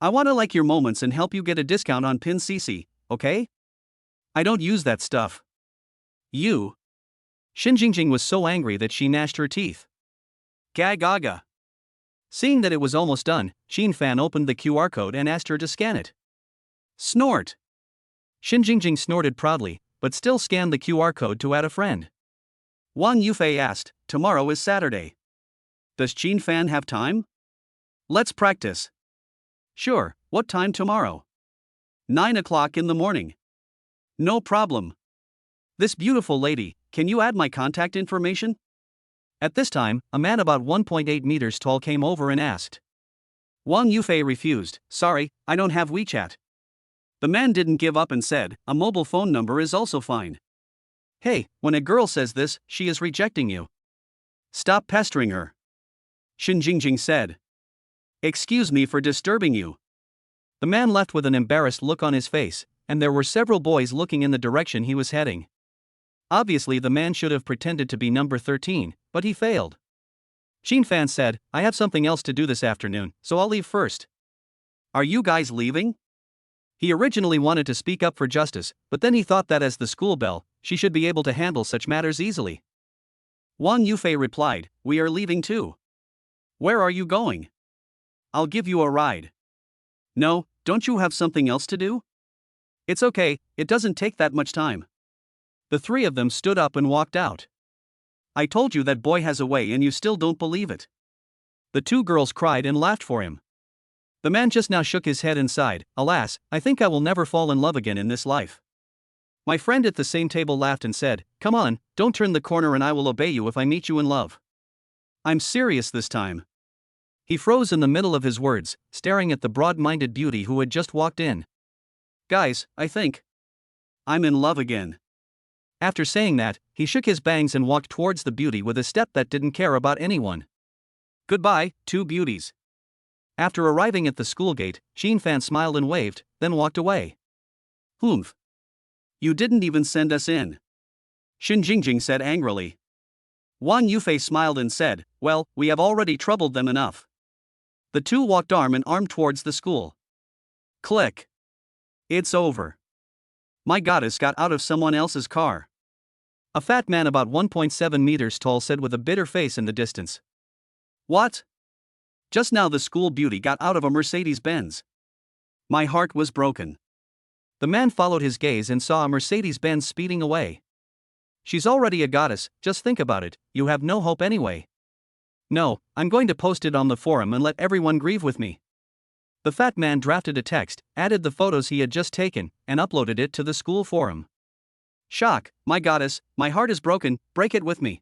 I wanna like your moments and help you get a discount on Pin CC, okay? I don't use that stuff. You. Shin Jingjing was so angry that she gnashed her teeth. Gaga. Seeing that it was almost done, Shin Fan opened the QR code and asked her to scan it. Snort. Shin Jingjing snorted proudly, but still scanned the QR code to add a friend. Wang Yufei asked, Tomorrow is Saturday. Does Shin Fan have time? Let's practice. Sure, what time tomorrow? 9 o'clock in the morning. No problem. This beautiful lady, can you add my contact information? At this time, a man about 1.8 meters tall came over and asked. Wang Yufei refused, Sorry, I don't have WeChat. The man didn't give up and said, A mobile phone number is also fine. Hey, when a girl says this, she is rejecting you. Stop pestering her. Shin Jingjing said. Excuse me for disturbing you. The man left with an embarrassed look on his face, and there were several boys looking in the direction he was heading. Obviously, the man should have pretended to be number 13, but he failed. Shin Fan said, I have something else to do this afternoon, so I'll leave first. Are you guys leaving? He originally wanted to speak up for justice, but then he thought that as the school belle, she should be able to handle such matters easily. Wang Yufei replied, We are leaving too. Where are you going? I'll give you a ride. No, don't you have something else to do? It's okay, it doesn't take that much time. The three of them stood up and walked out. I told you that boy has a way and you still don't believe it. The two girls cried and laughed for him. The man just now shook his head and sighed, Alas, I think I will never fall in love again in this life. My friend at the same table laughed and said, Come on, don't turn the corner and I will obey you if I meet you in love. I'm serious this time. He froze in the middle of his words, staring at the broad-minded beauty who had just walked in. Guys, I think I'm in love again. After saying that, he shook his bangs and walked towards the beauty with a step that didn't care about anyone. Goodbye, two beauties. After arriving at the school gate, Shin Fan smiled and waved, then walked away. Humph. You didn't even send us in. Shin Jingjing said angrily. Wang Yufei smiled and said, Well, we have already troubled them enough. The two walked arm in arm towards the school. Click. It's over. My goddess got out of someone else's car. A fat man about 1.7 meters tall said with a bitter face in the distance. What? Just now the school beauty got out of a Mercedes-Benz. My heart was broken. The man followed his gaze and saw a Mercedes-Benz speeding away. She's already a goddess, just think about it, you have no hope anyway. No, I'm going to post it on the forum and let everyone grieve with me. The fat man drafted a text, added the photos he had just taken, and uploaded it to the school forum. Shock, my goddess, my heart is broken, break it with me.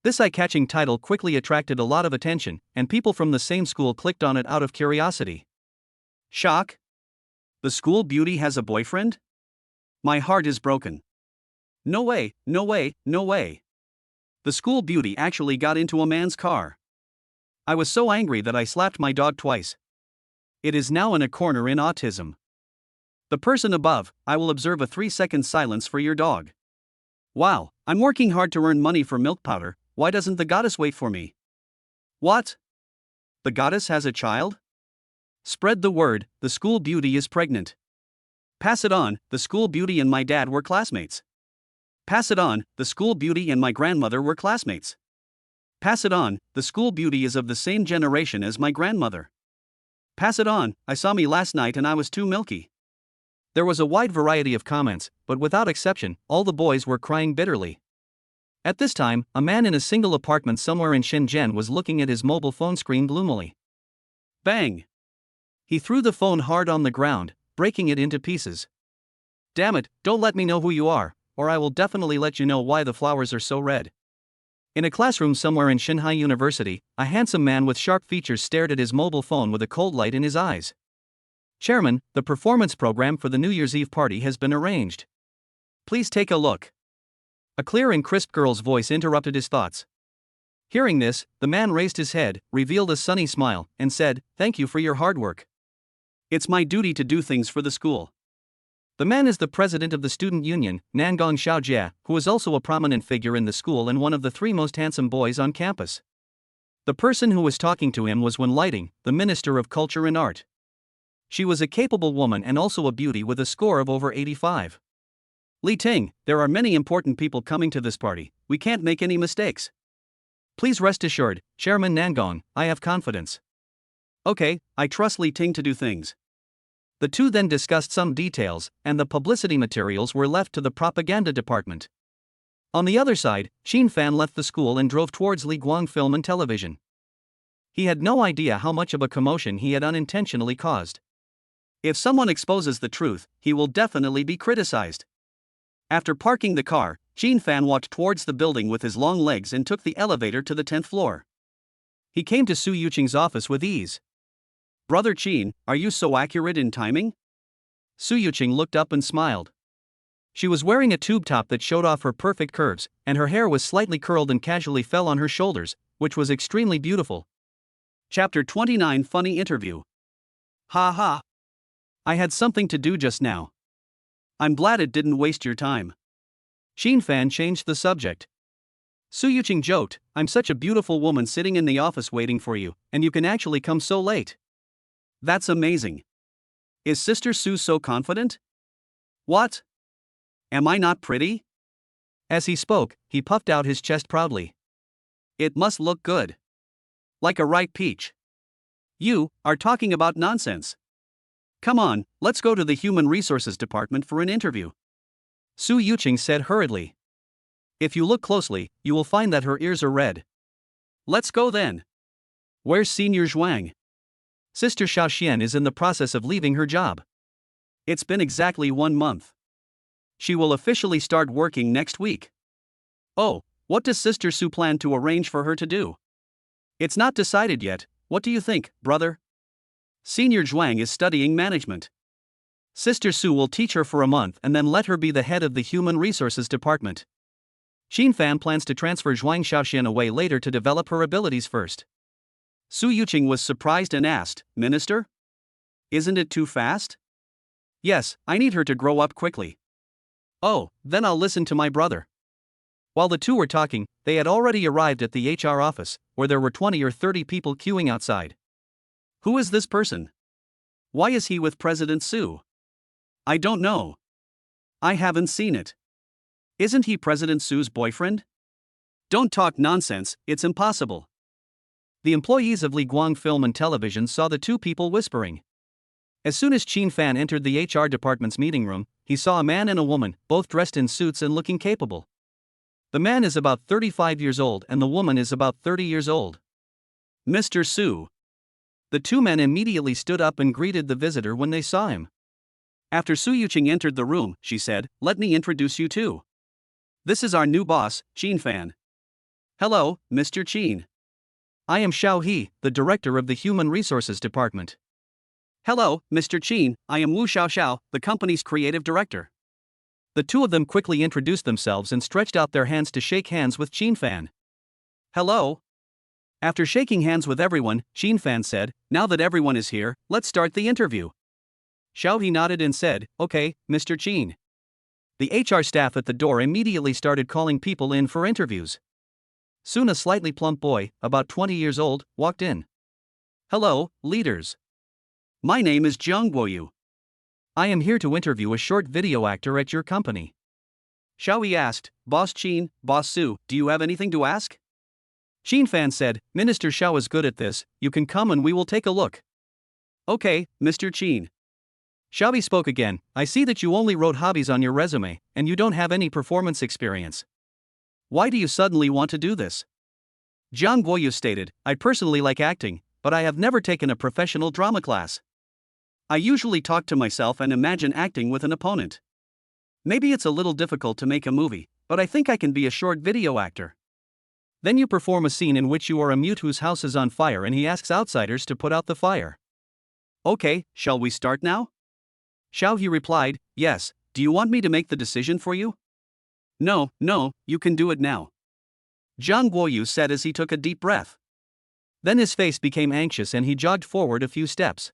This eye-catching title quickly attracted a lot of attention, and people from the same school clicked on it out of curiosity. Shock? The school beauty has a boyfriend? My heart is broken. No way, no way, no way. The school beauty actually got into a man's car. I was so angry that I slapped my dog twice. It is now in a corner in autism. The person above, I will observe a 3-second silence for your dog. Wow, I'm working hard to earn money for milk powder, why doesn't the goddess wait for me? What? The goddess has a child? Spread the word, the school beauty is pregnant. Pass it on, the school beauty and my dad were classmates. Pass it on, the school beauty and my grandmother were classmates. Pass it on, the school beauty is of the same generation as my grandmother. Pass it on, I saw me last night and I was too milky. There was a wide variety of comments, but without exception, all the boys were crying bitterly. At this time, a man in a single apartment somewhere in Shenzhen was looking at his mobile phone screen gloomily. Bang! He threw the phone hard on the ground, breaking it into pieces. Damn it, don't let me know who you are, or I will definitely let you know why the flowers are so red. In a classroom somewhere in Shanghai University, a handsome man with sharp features stared at his mobile phone with a cold light in his eyes. Chairman, the performance program for the New Year's Eve party has been arranged. Please take a look. A clear and crisp girl's voice interrupted his thoughts. Hearing this, the man raised his head, revealed a sunny smile, and said, Thank you for your hard work. It's my duty to do things for the school. The man is the president of the student union, Nangong Xiaojie, who is also a prominent figure in the school and one of the 3 most handsome boys on campus. The person who was talking to him was Wen Lighting, the Minister of Culture and Art. She was a capable woman and also a beauty with a score of over 85. Li Ting, there are many important people coming to this party, we can't make any mistakes. Please rest assured, Chairman Nangong, I have confidence. Okay, I trust Li Ting to do things. The two then discussed some details, and the publicity materials were left to the propaganda department. On the other side, Qin Fan left the school and drove towards Li Guang Film and Television. He had no idea how much of a commotion he had unintentionally caused. If someone exposes the truth, he will definitely be criticized. After parking the car, Qin Fan walked towards the building with his long legs and took the elevator to the 10th floor. He came to Su Yuqing's office with ease. Brother Qin, are you so accurate in timing? Su Yuqing looked up and smiled. She was wearing a tube top that showed off her perfect curves, and her hair was slightly curled and casually fell on her shoulders, which was extremely beautiful. Chapter 29 Funny Interview. Ha ha. I had something to do just now. I'm glad it didn't waste your time. Qin Fan changed the subject. Su Yuqing joked, I'm such a beautiful woman sitting in the office waiting for you, and you can actually come so late. That's amazing. Is Sister Su so confident? What? Am I not pretty? As he spoke, he puffed out his chest proudly. It must look good. Like a ripe peach. You are talking about nonsense. Come on, let's go to the Human Resources Department for an interview. Su Yuqing said hurriedly. If you look closely, you will find that her ears are red. Let's go then. Where's Senior Zhuang? Sister Xiaoxian is in the process of leaving her job. It's been exactly 1 month. She will officially start working next week. Oh, what does Sister Su plan to arrange for her to do? It's not decided yet, what do you think, brother? Senior Zhuang is studying management. Sister Su will teach her for a month and then let her be the head of the Human Resources Department. Qin Fan plans to transfer Zhuang Xiaoxian away later to develop her abilities first. Su Yuqing was surprised and asked, Minister? Isn't it too fast? Yes, I need her to grow up quickly. Oh, then I'll listen to my brother. While the two were talking, they had already arrived at the HR office, where there were 20 or 30 people queuing outside. Who is this person? Why is he with President Su? I don't know. I haven't seen it. Isn't he President Su's boyfriend? Don't talk nonsense, it's impossible. The employees of Li Guang Film and Television saw the two people whispering. As soon as Qin Fan entered the HR department's meeting room, he saw a man and a woman, both dressed in suits and looking capable. The man is about 35 years old and the woman is about 30 years old. Mr. Su. The two men immediately stood up and greeted the visitor when they saw him. After Su Yuqing entered the room, she said, Let me introduce you too. This is our new boss, Qin Fan. Hello, Mr. Qin. I am Xiao He, the director of the Human Resources Department. Hello, Mr. Qin, I am Wu Xiaoxiao, the company's creative director. The two of them quickly introduced themselves and stretched out their hands to shake hands with Qin Fan. Hello. After shaking hands with everyone, Qin Fan said, Now that everyone is here, let's start the interview. Xiao He nodded and said, Okay, Mr. Qin. The HR staff at the door immediately started calling people in for interviews. Soon a slightly plump boy, about 20 years old, walked in. Hello, leaders. My name is Jiang Guoyu. I am here to interview a short video actor at your company. Xiao Yi asked, Boss Qin, Boss Su, do you have anything to ask? Qin Fan said, Minister Xiao is good at this, you can come and we will take a look. Okay, Mr. Qin. Xiao Yi spoke again, I see that you only wrote hobbies on your resume, and you don't have any performance experience. Why do you suddenly want to do this? Jiang Guoyu stated, I personally like acting, but I have never taken a professional drama class. I usually talk to myself and imagine acting with an opponent. Maybe it's a little difficult to make a movie, but I think I can be a short video actor. Then you perform a scene in which you are a mute whose house is on fire and he asks outsiders to put out the fire. Okay, shall we start now? Xiao He replied, Yes, do you want me to make the decision for you? No, you can do it now. Jiang Guoyu said as he took a deep breath. Then his face became anxious and he jogged forward a few steps.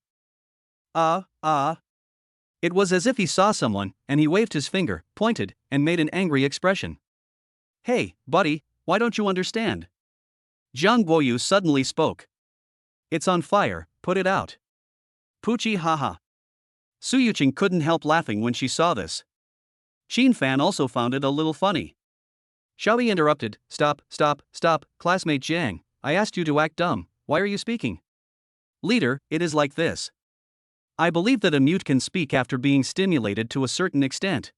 It was as if he saw someone, and he waved his finger, pointed, and made an angry expression. Hey, buddy, why don't you understand? Zhang Guoyu suddenly spoke. It's on fire, put it out. Poochie haha. Su Yuqing couldn't help laughing when she saw this. Xin Fan also found it a little funny. Xiaoyi interrupted, Stop, classmate Jiang, I asked you to act dumb, why are you speaking? Leader, it is like this. I believe that a mute can speak after being stimulated to a certain extent.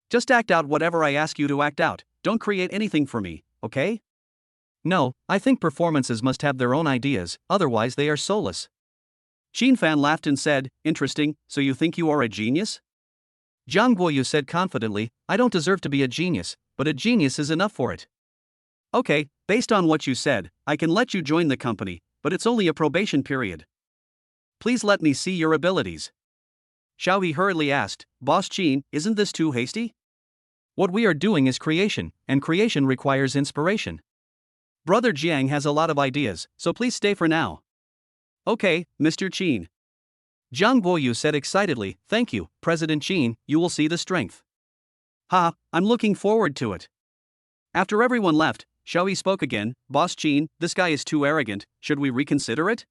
Just act out whatever I ask you to act out, don't create anything for me, okay? No, I think performances must have their own ideas, otherwise they are soulless. Xin Fan laughed and said, Interesting, so you think you are a genius? Zhang Guoyu said confidently, I don't deserve to be a genius, but a genius is enough for it. Okay, based on what you said, I can let you join the company, but it's only a probation period. Please let me see your abilities. Xiaoyi hurriedly asked, Boss Qin, isn't this too hasty? What we are doing is creation, and creation requires inspiration. Brother Jiang has a lot of ideas, so please stay for now. Okay, Mr. Qin. Zhang Guoyu said excitedly, Thank you, President Qin, you will see the strength. Ha, I'm looking forward to it. After everyone left, Xiaoyi spoke again, Boss Qin, this guy is too arrogant, should we reconsider it?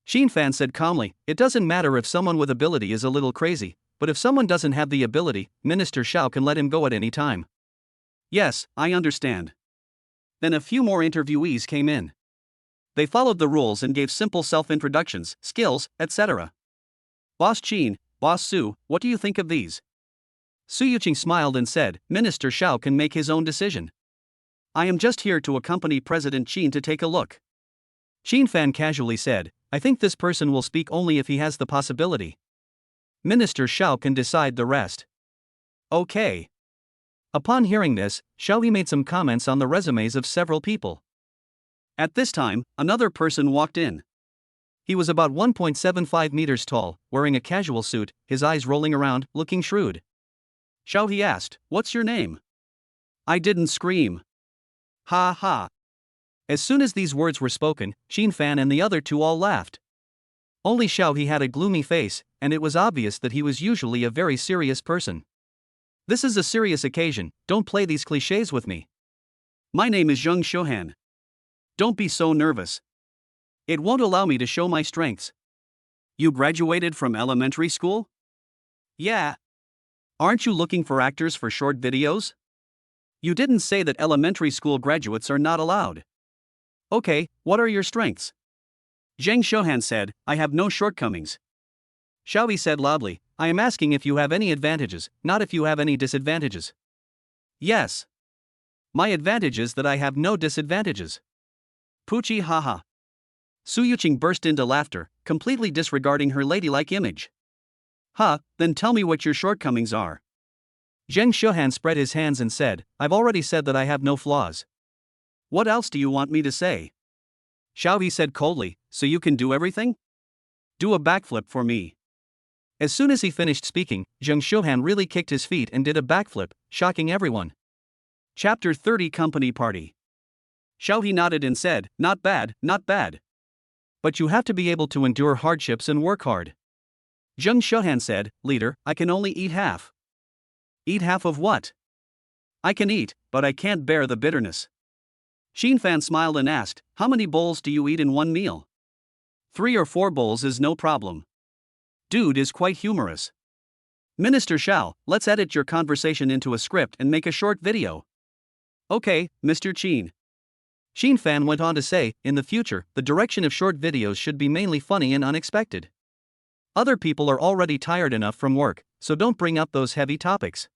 Xin Fan said calmly, It doesn't matter if someone with ability is a little crazy, but if someone doesn't have the ability, Minister Xiao can let him go at any time. Yes, I understand. Then a few more interviewees came in. They followed the rules and gave simple self-introductions, skills, etc. Boss Qin, Boss Su, what do you think of these? Su Yuqing smiled and said, Minister Xiao can make his own decision. I am just here to accompany President Qin to take a look. Xin Fan casually said, I think this person will speak only if he has the possibility. Minister Xiao can decide the rest. Okay. Upon hearing this, Xiaoyi made some comments on the resumes of several people. At this time, another person walked in. He was about 1.75 meters tall, wearing a casual suit, his eyes rolling around, looking shrewd. Xiaoyi asked, What's your name? I didn't scream. Ha ha. As soon as these words were spoken, Xin Fan and the other two all laughed. Only Xiaoyi had a gloomy face, and it was obvious that he was usually a very serious person. This is a serious occasion, don't play these clichés with me. My name is Zheng Xiuhan. Don't be so nervous. It won't allow me to show my strengths. You graduated from elementary school? Yeah. Aren't you looking for actors for short videos? You didn't say that elementary school graduates are not allowed. Okay, what are your strengths? Zheng Xiuhan said, I have no shortcomings. Xiaoyi said loudly, I am asking if you have any advantages, not if you have any disadvantages. Yes. My advantage is that I have no disadvantages. Poochie haha. Su Yuqing burst into laughter, completely disregarding her ladylike image. Then tell me what your shortcomings are. Zheng Xiuhan spread his hands and said, I've already said that I have no flaws. What else do you want me to say? Xiaoyi said coldly, so you can do everything? Do a backflip for me. As soon as he finished speaking, Zheng Xiuhan really kicked his feet and did a backflip, shocking everyone. Chapter 30 Company Party. Xiaoyi nodded and said, Not bad, not bad. But you have to be able to endure hardships and work hard. Zheng Xiuhan said, Leader, I can only eat half. Eat half of what? I can eat, but I can't bear the bitterness. Xin Fan smiled and asked, How many bowls do you eat in one meal? 3 or 4 bowls is no problem. Dude is quite humorous. Minister Xiao, let's edit your conversation into a script and make a short video. Okay, Mr. Qin. Xin Fan went on to say, in the future, the direction of short videos should be mainly funny and unexpected. Other people are already tired enough from work, so don't bring up those heavy topics.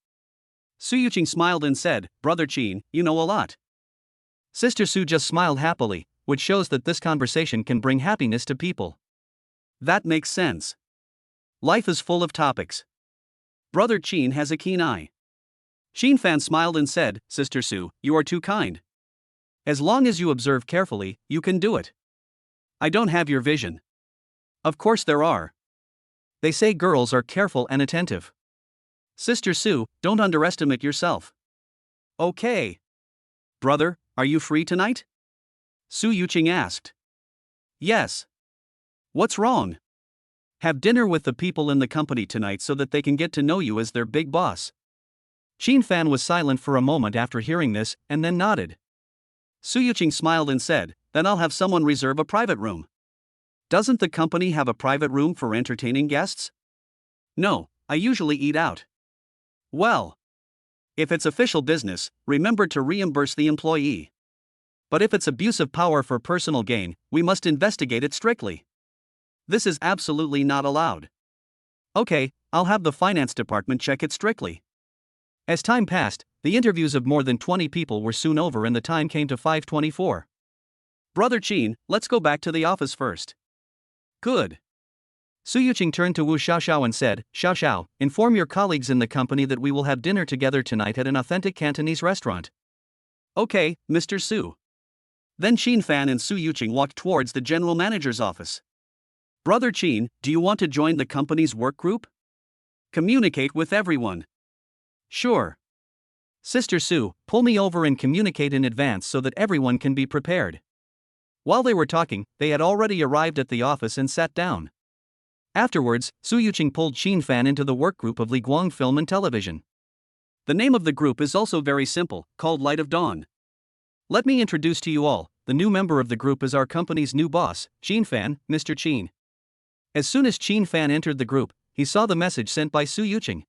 Su Yuqing smiled and said, Brother Qin, you know a lot. Sister Su just smiled happily, which shows that this conversation can bring happiness to people. That makes sense. Life is full of topics. Brother Qin has a keen eye. Xin Fan smiled and said, Sister Su, you are too kind. As long as you observe carefully, you can do it. I don't have your vision. Of course there are. They say girls are careful and attentive. Sister Su, don't underestimate yourself. Okay. Brother, are you free tonight? Su Yuqing asked. Yes. What's wrong? Have dinner with the people in the company tonight so that they can get to know you as their big boss. Qin Fan was silent for a moment after hearing this, and then nodded. Su Yuqing smiled and said, then I'll have someone reserve a private room. Doesn't the company have a private room for entertaining guests? No, I usually eat out. Well, if it's official business, remember to reimburse the employee. But if it's abuse of power for personal gain, we must investigate it strictly. This is absolutely not allowed. Okay, I'll have the finance department check it strictly. As time passed, the interviews of more than 20 people were soon over and the time came to 5:24. Brother Qin, let's go back to the office first. Good. Su Yuqing turned to Wu Xiaoxiao and said, Xiaoxiao, inform your colleagues in the company that we will have dinner together tonight at an authentic Cantonese restaurant. Okay, Mr. Su. Then Qin Fan and Su Yuqing walked towards the general manager's office. Brother Qin, do you want to join the company's work group? Communicate with everyone. Sure. Sister Su, pull me over and communicate in advance so that everyone can be prepared. While they were talking, they had already arrived at the office and sat down. Afterwards, Su Yuqing pulled Qin Fan into the work group of Li Guang Film and Television. The name of the group is also very simple, called Light of Dawn. Let me introduce to you all, the new member of the group is our company's new boss, Qin Fan, Mr. Qin. As soon as Qin Fan entered the group, he saw the message sent by Su Yuqing.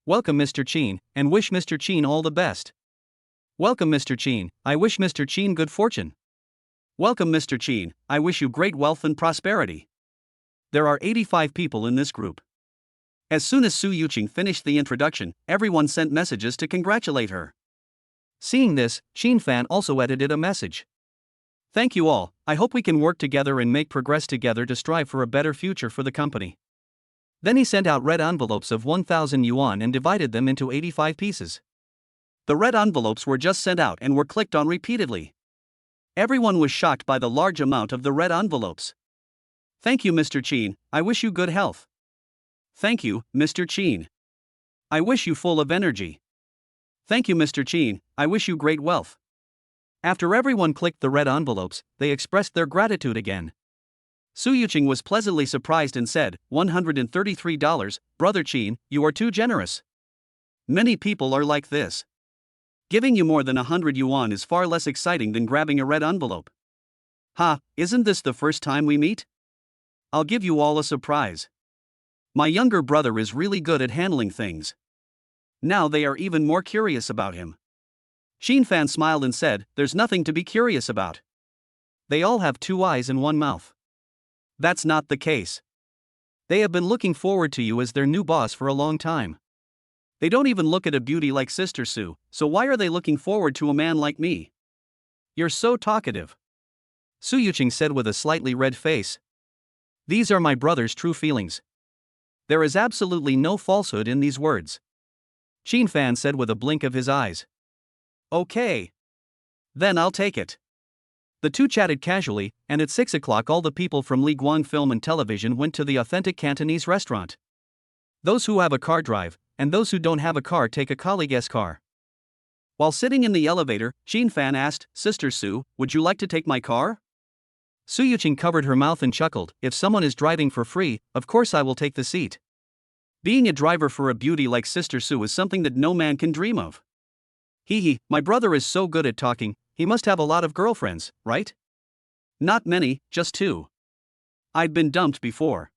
Welcome Mr. Qin, and wish Mr. Qin all the best. Welcome Mr. Qin, I wish Mr. Qin good fortune. Welcome Mr. Qin, I wish you great wealth and prosperity. There are 85 people in this group. As soon as Su Yuqing finished the introduction, everyone sent messages to congratulate her. Seeing this, Qin Fan also edited a message. Thank you all, I hope we can work together and make progress together to strive for a better future for the company. Then he sent out red envelopes of 1,000 yuan and divided them into 85 pieces. The red envelopes were just sent out and were clicked on repeatedly. Everyone was shocked by the large amount of the red envelopes. Thank you Mr. Qin, I wish you good health. Thank you, Mr. Qin. I wish you full of energy. Thank you Mr. Qin, I wish you great wealth. After everyone clicked the red envelopes, they expressed their gratitude again. Su Yuqing was pleasantly surprised and said, $133, Brother Qin, you are too generous. Many people are like this. Giving you more than 100 yuan is far less exciting than grabbing a red envelope. Ha, isn't this the first time we meet? I'll give you all a surprise. My younger brother is really good at handling things. Now they are even more curious about him. Qin Fan smiled and said, there's nothing to be curious about. They all have 2 eyes and 1 mouth. That's not the case. They have been looking forward to you as their new boss for a long time. They don't even look at a beauty like Sister Su, so why are they looking forward to a man like me? You're so talkative. Su Yuqing said with a slightly red face. These are my brother's true feelings. There is absolutely no falsehood in these words. Qin Fan said with a blink of his eyes. Okay. Then I'll take it. The two chatted casually, and at 6 o'clock all the people from Li Guang Film and Television went to the authentic Cantonese restaurant. Those who have a car drive, and those who don't have a car take a colleague's car. While sitting in the elevator, Qin Fan asked, Sister Su, would you like to take my car? Su Yuqing covered her mouth and chuckled, if someone is driving for free, of course I will take the seat. Being a driver for a beauty like Sister Su is something that no man can dream of. Hee, my brother is so good at talking, he must have a lot of girlfriends, right? Not many, just 2. I'd been dumped before.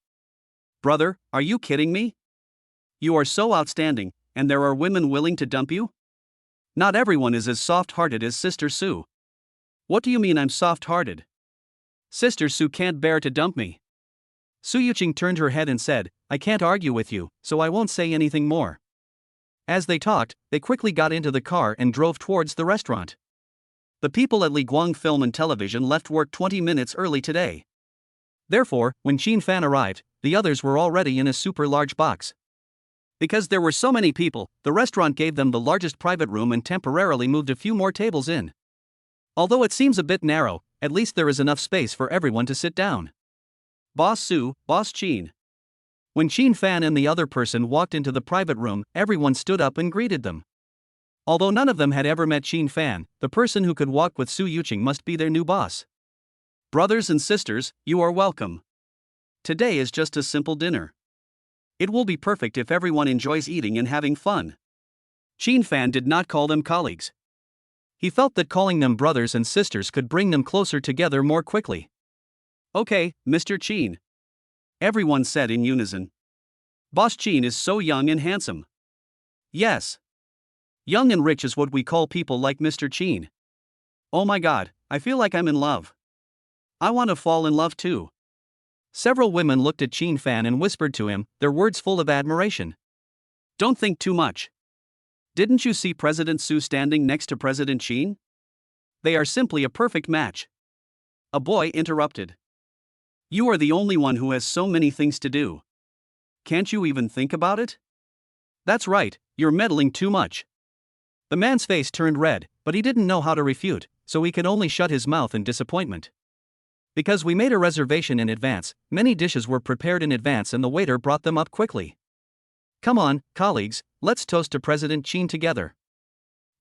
Brother, are you kidding me? You are so outstanding, and there are women willing to dump you? Not everyone is as soft-hearted as Sister Su. What do you mean I'm soft-hearted? Sister Su can't bear to dump me. Su Yuqing turned her head and said, I can't argue with you, so I won't say anything more. As they talked, they quickly got into the car and drove towards the restaurant. The people at Li Guang Film and Television left work 20 minutes early today. Therefore, when Qin Fan arrived, the others were already in a super large box. Because there were so many people, the restaurant gave them the largest private room and temporarily moved a few more tables in. Although it seems a bit narrow, at least there is enough space for everyone to sit down. Boss Su, Boss Qin. When Qin Fan and the other person walked into the private room, everyone stood up and greeted them. Although none of them had ever met Qin Fan, the person who could walk with Su Yuqing must be their new boss. Brothers and sisters, you are welcome. Today is just a simple dinner. It will be perfect if everyone enjoys eating and having fun. Chin Fan did not call them colleagues. He felt that calling them brothers and sisters could bring them closer together more quickly. Okay, Mr. Chin. Everyone said in unison. Boss Chin is so young and handsome. Yes. Young and rich is what we call people like Mr. Chin. Oh my god, I feel like I'm in love. I want to fall in love too. Several women looked at Chin Fan and whispered to him, their words full of admiration. Don't think too much. Didn't you see President Su standing next to President Chin? They are simply a perfect match. A boy interrupted. You are the only one who has so many things to do. Can't you even think about it? That's right, you're meddling too much. The man's face turned red, but he didn't know how to refute, so he could only shut his mouth in disappointment. Because we made a reservation in advance, many dishes were prepared in advance and the waiter brought them up quickly. Come on, colleagues, let's toast to President Chin together.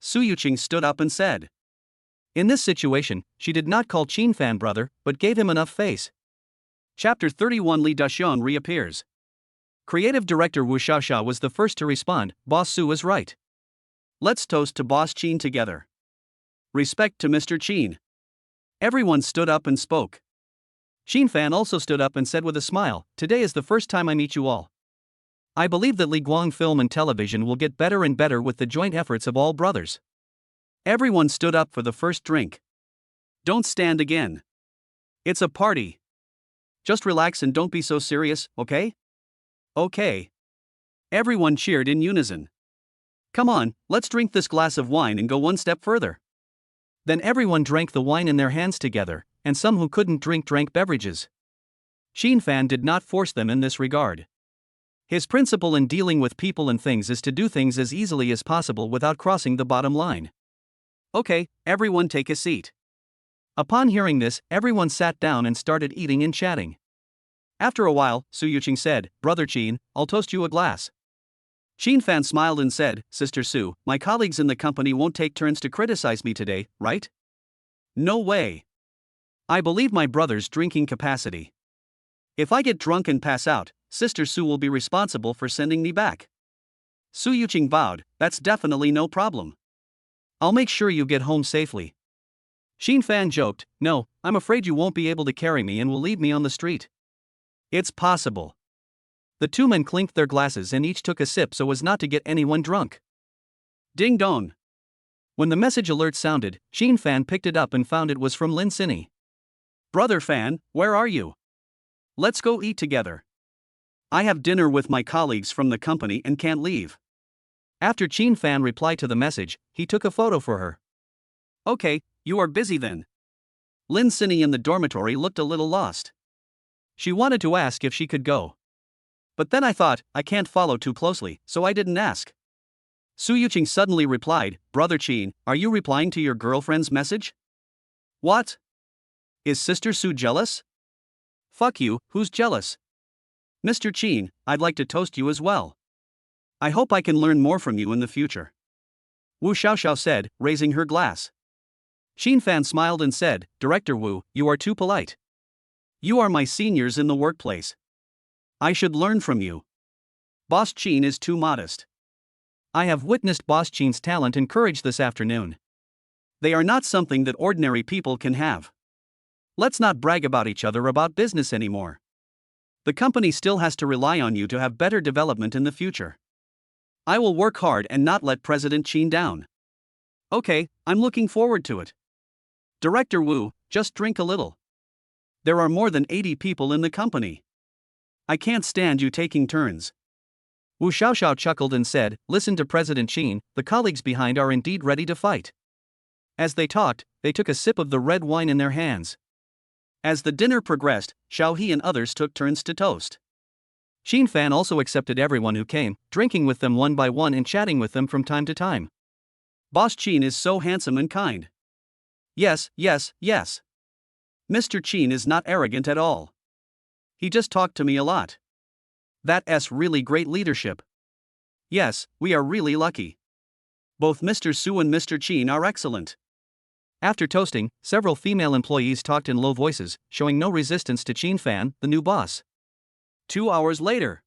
Su Yuqing stood up and said. In this situation, she did not call Chin Fan brother, but gave him enough face. Chapter 31 Li Daxian reappears. Creative director Wu Xiaoxiao was the first to respond, Boss Su is right. Let's toast to Boss Chin together. Respect to Mr. Chin. Everyone stood up and spoke. Chin Fan also stood up and said with a smile, today is the first time I meet you all. I believe that Li Guang film and television will get better and better with the joint efforts of all brothers. Everyone stood up for the first drink. Don't stand again. It's a party. Just relax and don't be so serious, okay? Okay. Everyone cheered in unison. Come on, let's drink this glass of wine and go one step further. Then everyone drank the wine in their hands together, and some who couldn't drink drank beverages. Chin Fan did not force them in this regard. His principle in dealing with people and things is to do things as easily as possible without crossing the bottom line. Okay, everyone take a seat. Upon hearing this, everyone sat down and started eating and chatting. After a while, Su Yuqing said, Brother Chin, I'll toast you a glass. Chin Fan smiled and said, Sister Su, my colleagues in the company won't take turns to criticize me today, right? No way. I believe my brother's drinking capacity. If I get drunk and pass out, Sister Su will be responsible for sending me back. Su Yuqing bowed, that's definitely no problem. I'll make sure you get home safely. Chin Fan joked, no, I'm afraid you won't be able to carry me and will leave me on the street. It's possible. The two men clinked their glasses and each took a sip so as not to get anyone drunk. Ding dong. When the message alert sounded, Chin Fan picked it up and found it was from Lin Sinny. Brother Fan, where are you? Let's go eat together. I have dinner with my colleagues from the company and can't leave. After Chin Fan replied to the message, he took a photo for her. Okay, you are busy then. Lin Sinny in the dormitory looked a little lost. She wanted to ask if she could go. But then I thought, I can't follow too closely, so I didn't ask. Su Yuqing suddenly replied, Brother Chin, are you replying to your girlfriend's message? What? Is Sister Su jealous? Fuck you, who's jealous? Mr. Chin, I'd like to toast you as well. I hope I can learn more from you in the future. Wu Xiaoxiao said, raising her glass. Chin Fan smiled and said, Director Wu, you are too polite. You are my seniors in the workplace. I should learn from you. Boss Chin is too modest. I have witnessed Boss Chin's talent and courage this afternoon. They are not something that ordinary people can have. Let's not brag about each other about business anymore. The company still has to rely on you to have better development in the future. I will work hard and not let President Chin down. Okay, I'm looking forward to it. Director Wu, just drink a little. There are more than 80 people in the company. I can't stand you taking turns. Wu Xiaoxiao chuckled and said, Listen to President Chin, the colleagues behind are indeed ready to fight. As they talked, they took a sip of the red wine in their hands. As the dinner progressed, Xiao He and others took turns to toast. Chin Fan also accepted everyone who came, drinking with them one by one and chatting with them from time to time. Boss Chin is so handsome and kind. Yes, yes, yes. Mr. Chin is not arrogant at all. He just talked to me a lot. That's really great leadership. Yes, we are really lucky. Both Mr. Su and Mr. Chin are excellent. After toasting, several female employees talked in low voices, showing no resistance to Chin Fan, the new boss. 2 hours later.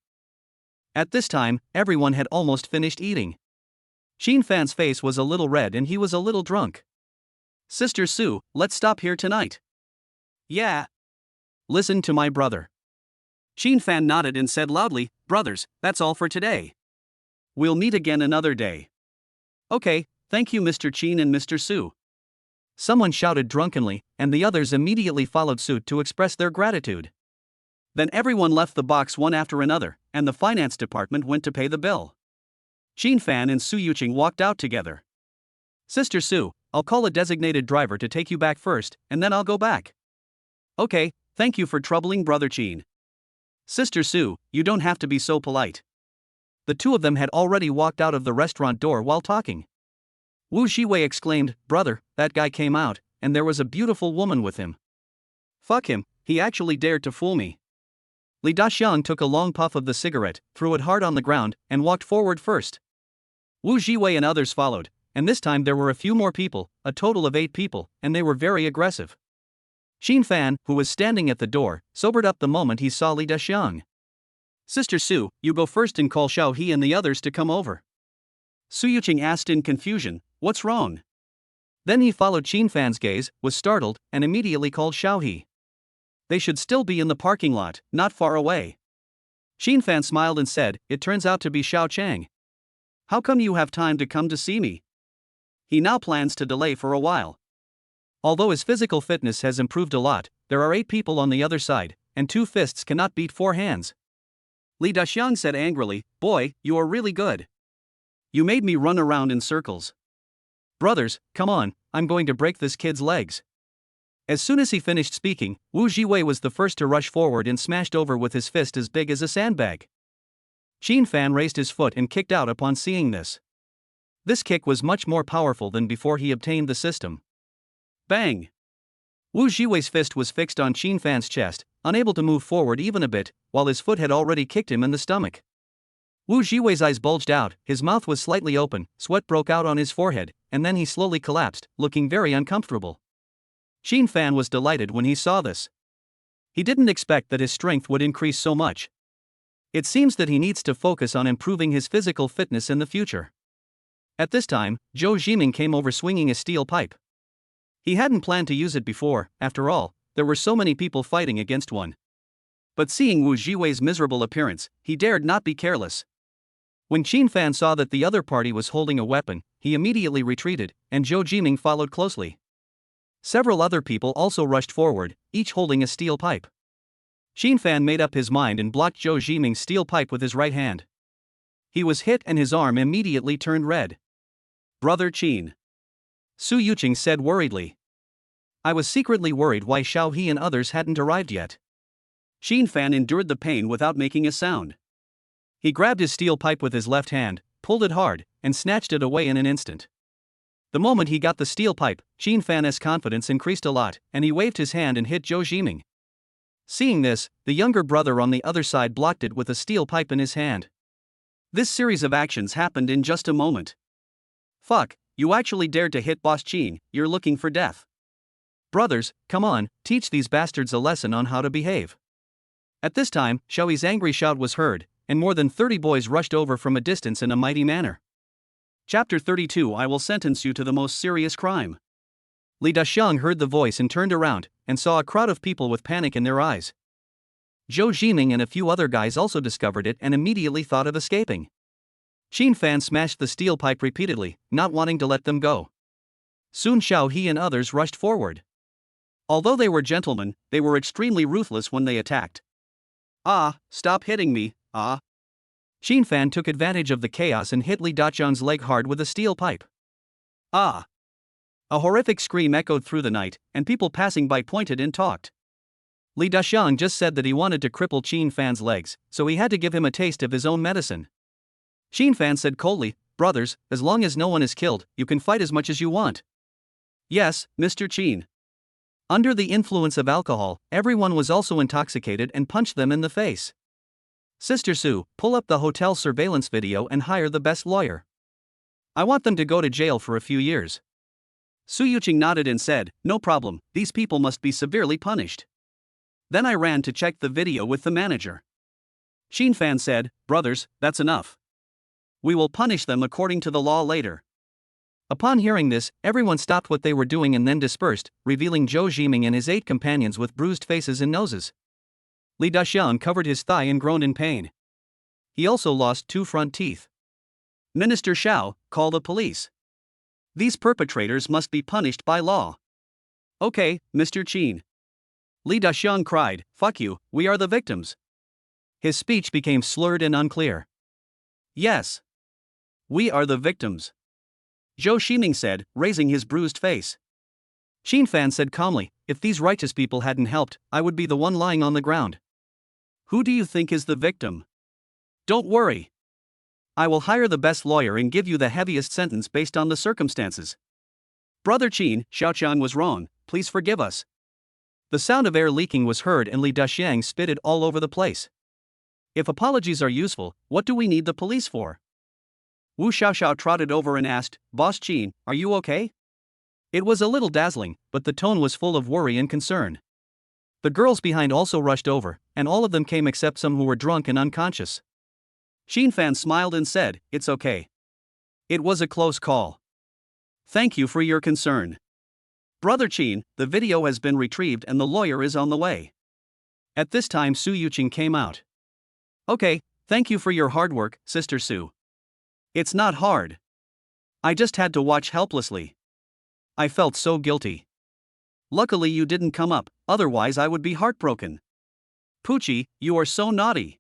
At this time, everyone had almost finished eating. Xin Fan's face was a little red and he was a little drunk. Sister Sue, let's stop here tonight. Yeah. Listen to my brother. Xin Fan nodded and said loudly, brothers, that's all for today. We'll meet again another day. Okay, thank you Mr. Qin and Mr. Su. Someone shouted drunkenly, and the others immediately followed suit to express their gratitude. Then everyone left the box one after another, and the finance department went to pay the bill. Xin Fan and Su Yuqing walked out together. Sister Su, I'll call a designated driver to take you back first, and then I'll go back. Okay, thank you for troubling Brother Qin. Sister Su, you don't have to be so polite. The two of them had already walked out of the restaurant door while talking. Wu Xiwei exclaimed, brother, that guy came out, and there was a beautiful woman with him. Fuck him, he actually dared to fool me. Li Daxiang took a long puff of the cigarette, threw it hard on the ground, and walked forward first. Wu Xiwei and others followed, and this time there were a few more people, a total of 8 people, and they were very aggressive. Xin Fan, who was standing at the door, sobered up the moment he saw Li Daxiang. Sister Su, you go first and call Xiao He and the others to come over. Su Yuqing asked in confusion, what's wrong? Then he followed Xin Fan's gaze, was startled, and immediately called Xiao He. They should still be in the parking lot, not far away. Xin Fan smiled and said, it turns out to be Xiao Chang. How come you have time to come to see me? He now plans to delay for a while. Although his physical fitness has improved a lot, there are 8 people on the other side, and 2 fists cannot beat 4 hands. Li Daxiang said angrily, boy, you are really good. You made me run around in circles. Brothers, come on, I'm going to break this kid's legs. As soon as he finished speaking, Wu Xiwei was the first to rush forward and smashed over with his fist as big as a sandbag. Xin Fan raised his foot and kicked out upon seeing this. This kick was much more powerful than before he obtained the system. Bang! Wu Xiwei's fist was fixed on Xin Fan's chest, unable to move forward even a bit, while his foot had already kicked him in the stomach. Wu Xiwei's eyes bulged out, his mouth was slightly open, sweat broke out on his forehead, and then he slowly collapsed, looking very uncomfortable. Xin Fan was delighted when he saw this. He didn't expect that his strength would increase so much. It seems that he needs to focus on improving his physical fitness in the future. At this time, Zhou Jiming came over swinging a steel pipe. He hadn't planned to use it before, after all, there were so many people fighting against one. But seeing Wu Xiwei's miserable appearance, he dared not be careless. When Xin Fan saw that the other party was holding a weapon, he immediately retreated, and Zhou Jiming followed closely. Several other people also rushed forward, each holding a steel pipe. Xin Fan made up his mind and blocked Zhou Jiming's steel pipe with his right hand. He was hit and his arm immediately turned red. Brother Qin. Su Yuqing said worriedly. I was secretly worried why Xiao He and others hadn't arrived yet. Xin Fan endured the pain without making a sound. He grabbed his steel pipe with his left hand, pulled it hard, and snatched it away in an instant. The moment he got the steel pipe, Xin Fan's confidence increased a lot, and he waved his hand and hit Zhou Jiming. Seeing this, the younger brother on the other side blocked it with a steel pipe in his hand. This series of actions happened in just a moment. Fuck, you actually dared to hit Boss Qin, you're looking for death. Brothers, come on, teach these bastards a lesson on how to behave. At this time, Xiaoyi's angry shout was heard, and more than 30 boys rushed over from a distance in a mighty manner. Chapter 32 I will sentence you to the most serious crime. Li Daxiang heard the voice and turned around, and saw a crowd of people with panic in their eyes. Zhou Jiming and a few other guys also discovered it and immediately thought of escaping. Xin Fan smashed the steel pipe repeatedly, not wanting to let them go. Soon Xiao He and others rushed forward. Although they were gentlemen, they were extremely ruthless when they attacked. Ah, stop hitting me, ah. Xin Fan took advantage of the chaos and hit Li Daxiang's leg hard with a steel pipe. Ah! A horrific scream echoed through the night, and people passing by pointed and talked. Li Daxiang just said that he wanted to cripple Xin Fan's legs, so he had to give him a taste of his own medicine. Xin Fan said coldly, brothers, as long as no one is killed, you can fight as much as you want. Yes, Mr. Qin. Under the influence of alcohol, everyone was also intoxicated and punched them in the face. Sister Su, pull up the hotel surveillance video and hire the best lawyer. I want them to go to jail for a few years. Su Yuqing nodded and said, no problem, these people must be severely punished. Then I ran to check the video with the manager. Xin Fan said, "Brothers, that's enough. We will punish them according to the law later." Upon hearing this, everyone stopped what they were doing and then dispersed, revealing Zhou Zhiming and his 8 companions with bruised faces and noses. Li Daxian covered his thigh and groaned in pain. He also lost 2 front teeth. Minister Xiao, call the police. These perpetrators must be punished by law. Okay, Mr. Qin. Li Daxian cried, "Fuck you, we are the victims." His speech became slurred and unclear. Yes. We are the victims. Zhou Zhiming said, raising his bruised face. Xin Fan said calmly, "If these righteous people hadn't helped, I would be the one lying on the ground." Who do you think is the victim? Don't worry. I will hire the best lawyer and give you the heaviest sentence based on the circumstances. Brother Qin, Xiaoqian was wrong, please forgive us. The sound of air leaking was heard and Li Daxiang spit it all over the place. If apologies are useful, what do we need the police for? Wu Xiaoxiao trotted over and asked, "Boss Qin, are you okay?" It was a little dazzling, but the tone was full of worry and concern. The girls behind also rushed over, and all of them came except some who were drunk and unconscious. Xin Fan smiled and said, "It's okay. It was a close call. Thank you for your concern. Brother Qin, the video has been retrieved and the lawyer is on the way." At this time Su Yuqing came out. "Okay, thank you for your hard work, Sister Su. It's not hard. I just had to watch helplessly. I felt so guilty. Luckily you didn't come up, otherwise I would be heartbroken. Poochie, you are so naughty."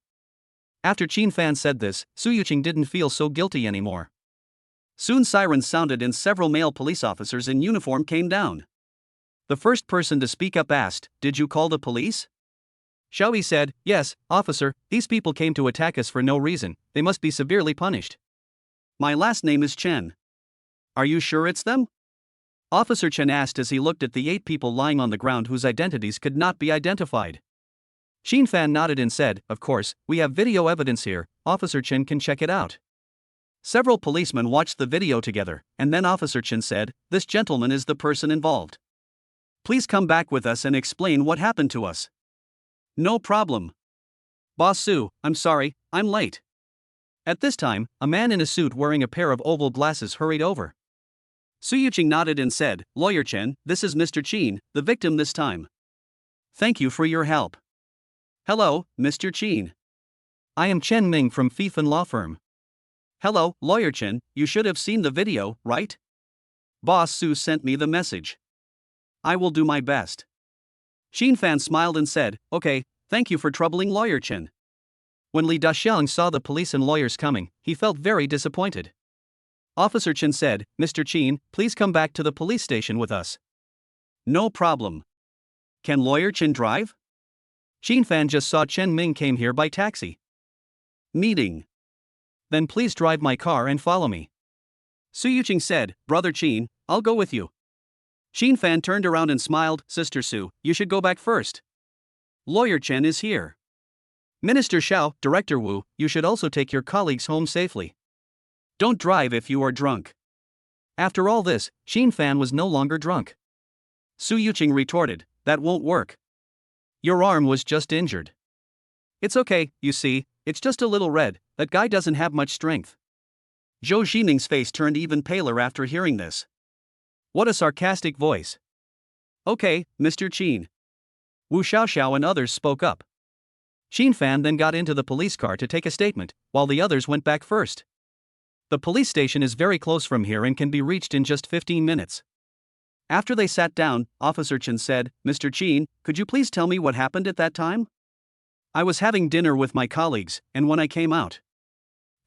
After Qin Fan said this, Su Yuqing didn't feel so guilty anymore. Soon sirens sounded and several male police officers in uniform came down. The first person to speak up asked, "Did you call the police?" Xiaoyi said, "Yes, officer, these people came to attack us for no reason, they must be severely punished." "My last name is Chen. Are you sure it's them?" Officer Chen asked as he looked at the 8 people lying on the ground whose identities could not be identified. Xin Fan nodded and said, "Of course, we have video evidence here, Officer Chen can check it out." Several policemen watched the video together, and then Officer Chen said, "This gentleman is the person involved. Please come back with us and explain what happened to us." "No problem. Boss Su, I'm sorry, I'm late." At this time, a man in a suit wearing a pair of oval glasses hurried over. Su Yuqing nodded and said, "Lawyer Chen, this is Mr. Qin, the victim this time. Thank you for your help." "Hello, Mr. Qin. I am Chen Ming from Fifen Law Firm." "Hello, Lawyer Chen, you should have seen the video, right? Boss Su sent me the message. I will do my best." Xin Fan smiled and said, "Okay, thank you for troubling Lawyer Chen." When Li Daxiang saw the police and lawyers coming, he felt very disappointed. Officer Chen said, "Mr. Qin, please come back to the police station with us." "No problem. Can Lawyer Chen drive?" Xin Fan just saw Chen Ming came here by taxi. Meeting. "Then please drive my car and follow me." Su Yuqing said, "Brother Qin, I'll go with you." Xin Fan turned around and smiled, "Sister Su, you should go back first. Lawyer Chen is here. Minister Xiao, Director Wu, you should also take your colleagues home safely. Don't drive if you are drunk." After all this, Xin Fan was no longer drunk. Su Yuqing retorted, "That won't work. Your arm was just injured." "It's okay, you see, it's just a little red, that guy doesn't have much strength." Zhou Zhiming's face turned even paler after hearing this. What a sarcastic voice. "Okay, Mr. Qin." Wu Xiaoxiao and others spoke up. Xin Fan then got into the police car to take a statement, while the others went back first. The police station is very close from here and can be reached in just 15 minutes. After they sat down, Officer Chen said, "Mr. Qin, could you please tell me what happened at that time?" "I was having dinner with my colleagues, and when I came out."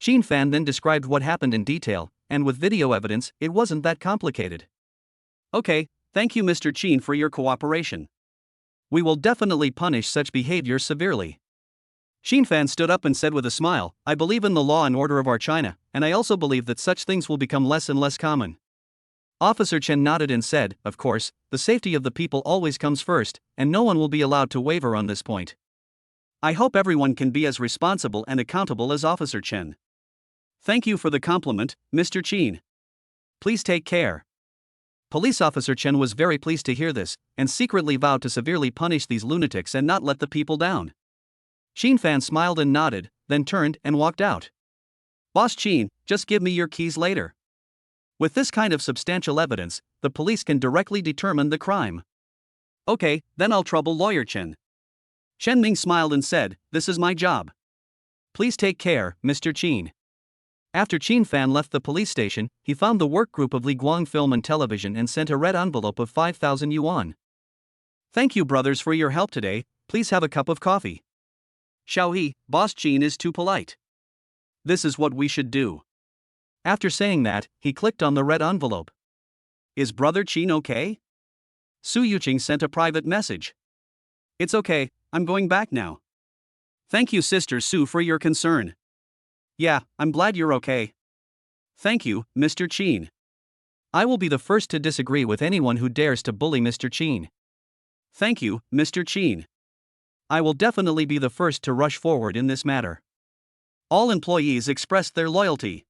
Xin Fan then described what happened in detail, and with video evidence, it wasn't that complicated. "Okay, thank you Mr. Qin for your cooperation. We will definitely punish such behavior severely." Xin Fan stood up and said with a smile, "I believe in the law and order of our China, and I also believe that such things will become less and less common." Officer Chen nodded and said, "Of course, the safety of the people always comes first, and no one will be allowed to waver on this point. I hope everyone can be as responsible and accountable as Officer Chen. Thank you for the compliment, Mr. Qin. Please take care." Police Officer Chen was very pleased to hear this, and secretly vowed to severely punish these lunatics and not let the people down. Xin Fan smiled and nodded, then turned and walked out. Boss Chin, just give me your keys later. With this kind of substantial evidence, the police can directly determine the crime. Okay, then I'll trouble lawyer Chen. Chen Ming smiled and said, this is my job. Please take care, Mr. Chin. After Qin Fan left the police station, he found the work group of Li Guang Film and Television and sent a red envelope of 5,000 yuan. Thank you brothers for your help today, please have a cup of coffee. Xiaohe, Boss Qin is too polite. This is what we should do. After saying that, he clicked on the red envelope. Is Brother Qin okay? Su Yuqing sent a private message. It's okay, I'm going back now. Thank you Sister Su for your concern. Yeah, I'm glad you're okay. Thank you, Mr. Qin. I will be the first to disagree with anyone who dares to bully Mr. Qin. Thank you, Mr. Qin. I will definitely be the first to rush forward in this matter. All employees expressed their loyalty.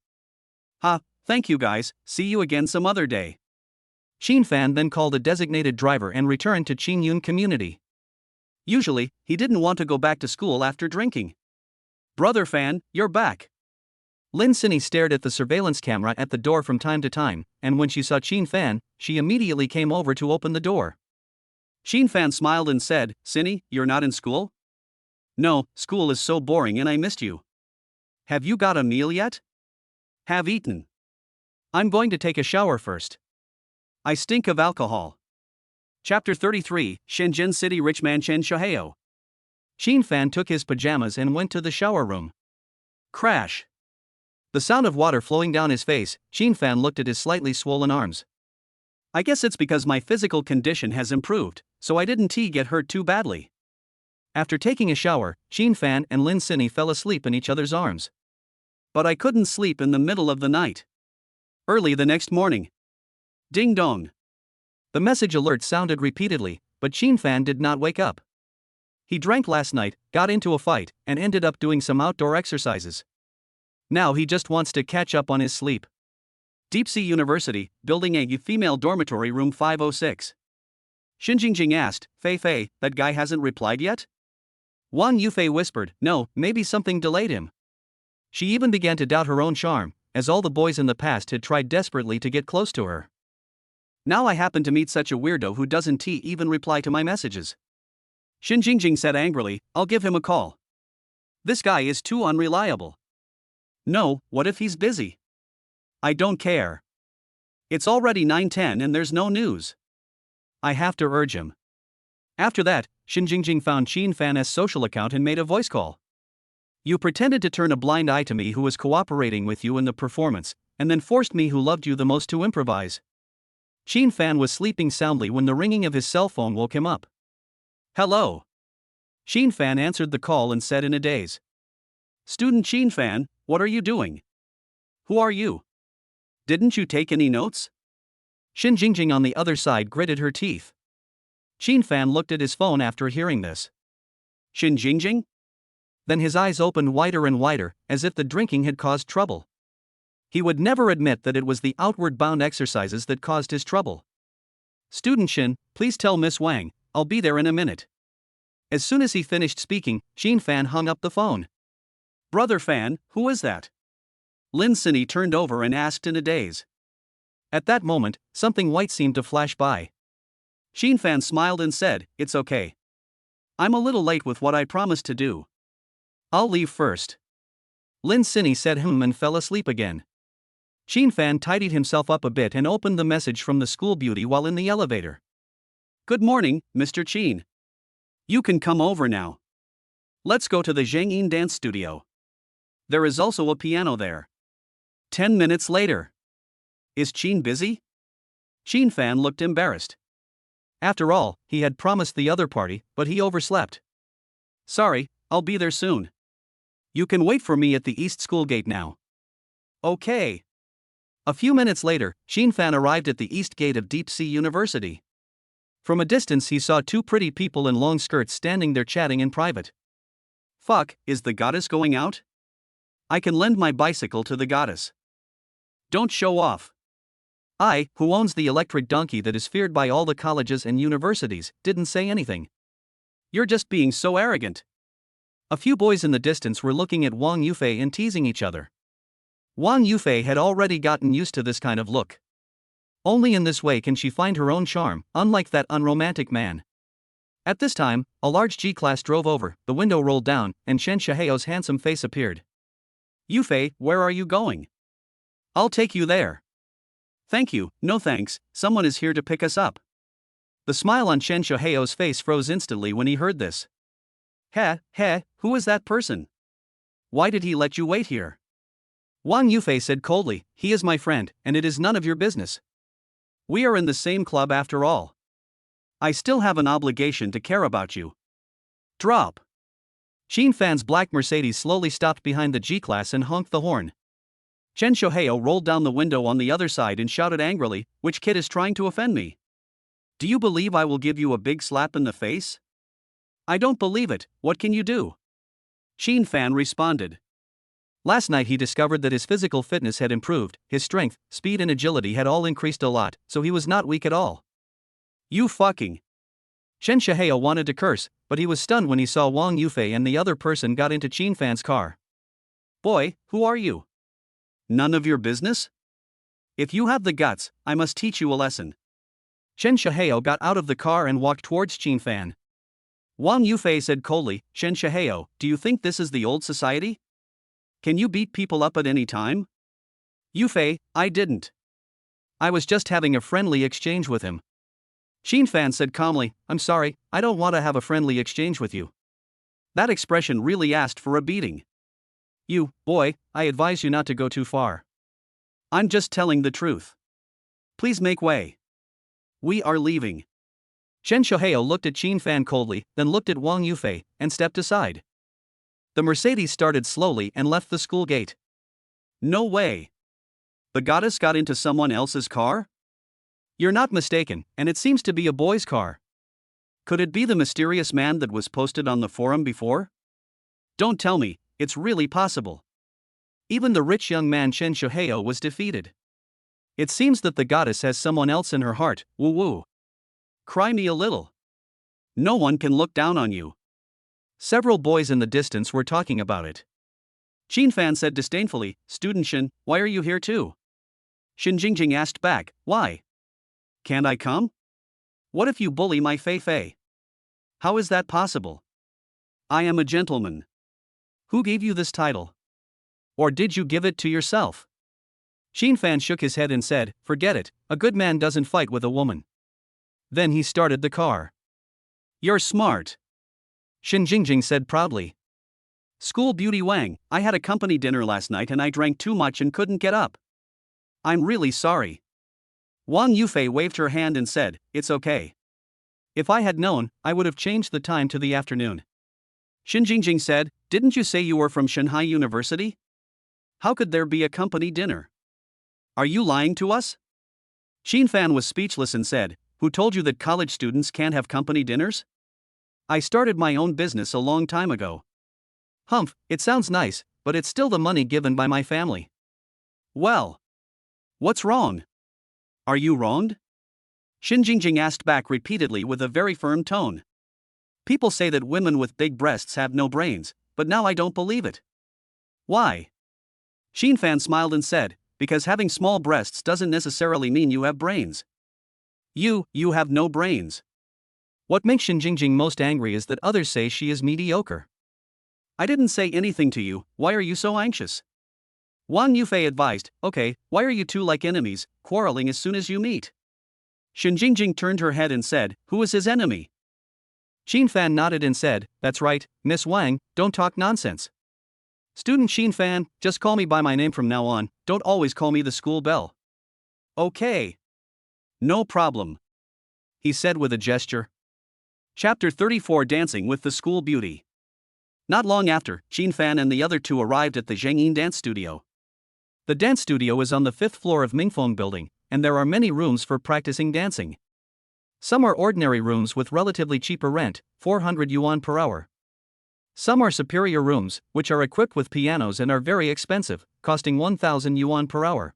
Thank you guys, see you again some other day. Qin Fan then called a designated driver and returned to Qin Yun community. Usually, he didn't want to go back to school after drinking. Brother Fan, you're back. Lin Sinny stared at the surveillance camera at the door from time to time, and when she saw Qin Fan, she immediately came over to open the door. Qin Fan smiled and said, Sinny, you're not in school? No, school is so boring and I missed you. Have you got a meal yet? Have eaten. I'm going to take a shower first. I stink of alcohol. Chapter 33, Shenzhen City Rich Man Chen Shaheo. Qin Fan took his pajamas and went to the shower room. Crash. The sound of water flowing down his face, Qin Fan looked at his slightly swollen arms. I guess it's because my physical condition has improved, so I didn't get hurt too badly. After taking a shower, Qin Fan and Lin Sinny fell asleep in each other's arms. But I couldn't sleep in the middle of the night. Early the next morning. Ding dong. The message alert sounded repeatedly, but Qin Fan did not wake up. He drank last night, got into a fight, and ended up doing some outdoor exercises. Now he just wants to catch up on his sleep. Deep Sea University, Building A, Female Dormitory Room 506. Xin Jingjing asked, Fei, that guy hasn't replied yet? Wang Yufei whispered, no, maybe something delayed him. She even began to doubt her own charm, as all the boys in the past had tried desperately to get close to her. Now I happen to meet such a weirdo who doesn't even reply to my messages. Xin Jingjing said angrily, I'll give him a call. This guy is too unreliable. No, what if he's busy? I don't care. It's already 9:10 and there's no news. I have to urge him. After that, Xin Jingjing found Qin Fan's social account and made a voice call. You pretended to turn a blind eye to me who was cooperating with you in the performance, and then forced me who loved you the most to improvise. Qin Fan was sleeping soundly when the ringing of his cell phone woke him up. Hello. Qin Fan answered the call and said in a daze. Student Qin Fan, what are you doing? Who are you? Didn't you take any notes? Xin Jingjing on the other side gritted her teeth. Qin Fan looked at his phone after hearing this. Xin Jingjing? Then his eyes opened wider and wider, as if the drinking had caused trouble. He would never admit that it was the outward bound exercises that caused his trouble. Student Xin, please tell Miss Wang, I'll be there in a minute. As soon as he finished speaking, Qin Fan hung up the phone. Brother Fan, who is that? Lin Sinny turned over and asked in a daze. At that moment, something white seemed to flash by. Qin Fan smiled and said, it's okay. I'm a little late with what I promised to do. I'll leave first. Lin Sinny said and fell asleep again. Qin Fan tidied himself up a bit and opened the message from the school beauty while in the elevator. Good morning, Mr. Qin. You can come over now. Let's go to the Zhengyin dance studio. There is also a piano there. 10 minutes later. Is Qin busy? Qin Fan looked embarrassed. After all, he had promised the other party, but he overslept. Sorry, I'll be there soon. You can wait for me at the East School Gate now. Okay. A few minutes later, Qin Fan arrived at the East Gate of Deep Sea University. From a distance he saw two pretty people in long skirts standing there chatting in private. Fuck, is the goddess going out? I can lend my bicycle to the goddess. Don't show off. I, who owns the electric donkey that is feared by all the colleges and universities, didn't say anything. You're just being so arrogant. A few boys in the distance were looking at Wang Yufei and teasing each other. Wang Yufei had already gotten used to this kind of look. Only in this way can she find her own charm, unlike that unromantic man. At this time, a large G-Class drove over, the window rolled down, and Shen Shiheo's handsome face appeared. Yufei, where are you going? I'll take you there. Thank you, no thanks, someone is here to pick us up. The smile on Shen Shiheo's face froze instantly when he heard this. Who is that person? Why did he let you wait here? Wang Yufei said coldly, he is my friend, and it is none of your business. We are in the same club after all. I still have an obligation to care about you. Drop. Xin Fan's black Mercedes slowly stopped behind the G-Class and honked the horn. Shen Shiheo rolled down the window on the other side and shouted angrily, which kid is trying to offend me? Do you believe I will give you a big slap in the face? I don't believe it, what can you do? Xin Fan responded. Last night he discovered that his physical fitness had improved, his strength, speed and agility had all increased a lot, so he was not weak at all. You fucking. Shen Shiheo wanted to curse, but he was stunned when he saw Wang Yufei and the other person got into Xin Fan's car. Boy, who are you? None of your business? If you have the guts, I must teach you a lesson. Shen Shiheo got out of the car and walked towards Xin Fan. Wang Yufei said coldly, Shen Shiheo, do you think this is the old society? Can you beat people up at any time? Yufei, I didn't. I was just having a friendly exchange with him. Xin Fan said calmly, I'm sorry, I don't want to have a friendly exchange with you. That expression really asked for a beating. You, boy, I advise you not to go too far. I'm just telling the truth. Please make way. We are leaving. Shen Shiheo looked at Xin Fan coldly, then looked at Wang Yufei, and stepped aside. The Mercedes started slowly and left the school gate. No way. The goddess got into someone else's car? You're not mistaken, and it seems to be a boy's car. Could it be the mysterious man that was posted on the forum before? Don't tell me, it's really possible. Even the rich young man Shen Shiheo was defeated. It seems that the goddess has someone else in her heart, woo-woo. Cry me a little. No one can look down on you. Several boys in the distance were talking about it. Xin Fan said disdainfully, Student Shen, why are you here too? Shen Jingjing asked back, why? Can't I come? What if you bully my Fei Fei? How is that possible? I am a gentleman. Who gave you this title? Or did you give it to yourself? Xin Fan shook his head and said, forget it, a good man doesn't fight with a woman. Then he started the car. You're smart. Shen Jingjing said proudly. School beauty Wang, I had a company dinner last night and I drank too much and couldn't get up. I'm really sorry. Wang Yufei waved her hand and said, it's okay. If I had known, I would have changed the time to the afternoon. Shen Jingjing said, didn't you say you were from Shanghai University? How could there be a company dinner? Are you lying to us? Xin Fan was speechless and said, who told you that college students can't have company dinners? I started my own business a long time ago. Humph, it sounds nice, but it's still the money given by my family. Well. What's wrong? Are you wronged? Shen Jingjing asked back repeatedly with a very firm tone. People say that women with big breasts have no brains, but now I don't believe it. Why? Xin Fan smiled and said, because having small breasts doesn't necessarily mean you have brains. You have no brains. What makes Shen Jingjing most angry is that others say she is mediocre. I didn't say anything to you, why are you so anxious? Wang Yufei advised, okay, why are you two like enemies, quarreling as soon as you meet? Shen Jingjing turned her head and said, who is his enemy? Xin Fan nodded and said, that's right, Miss Wang, don't talk nonsense. Student Xin Fan, just call me by my name from now on, don't always call me the school belle. Okay. No problem. He said with a gesture. Chapter 34 Dancing with the School Beauty. Not long after, Xin Fan and the other two arrived at the Zhengyin Dance Studio. The dance studio is on the 5th floor of Mingfeng Building, and there are many rooms for practicing dancing. Some are ordinary rooms with relatively cheaper rent, 400 yuan per hour. Some are superior rooms, which are equipped with pianos and are very expensive, costing 1,000 yuan per hour.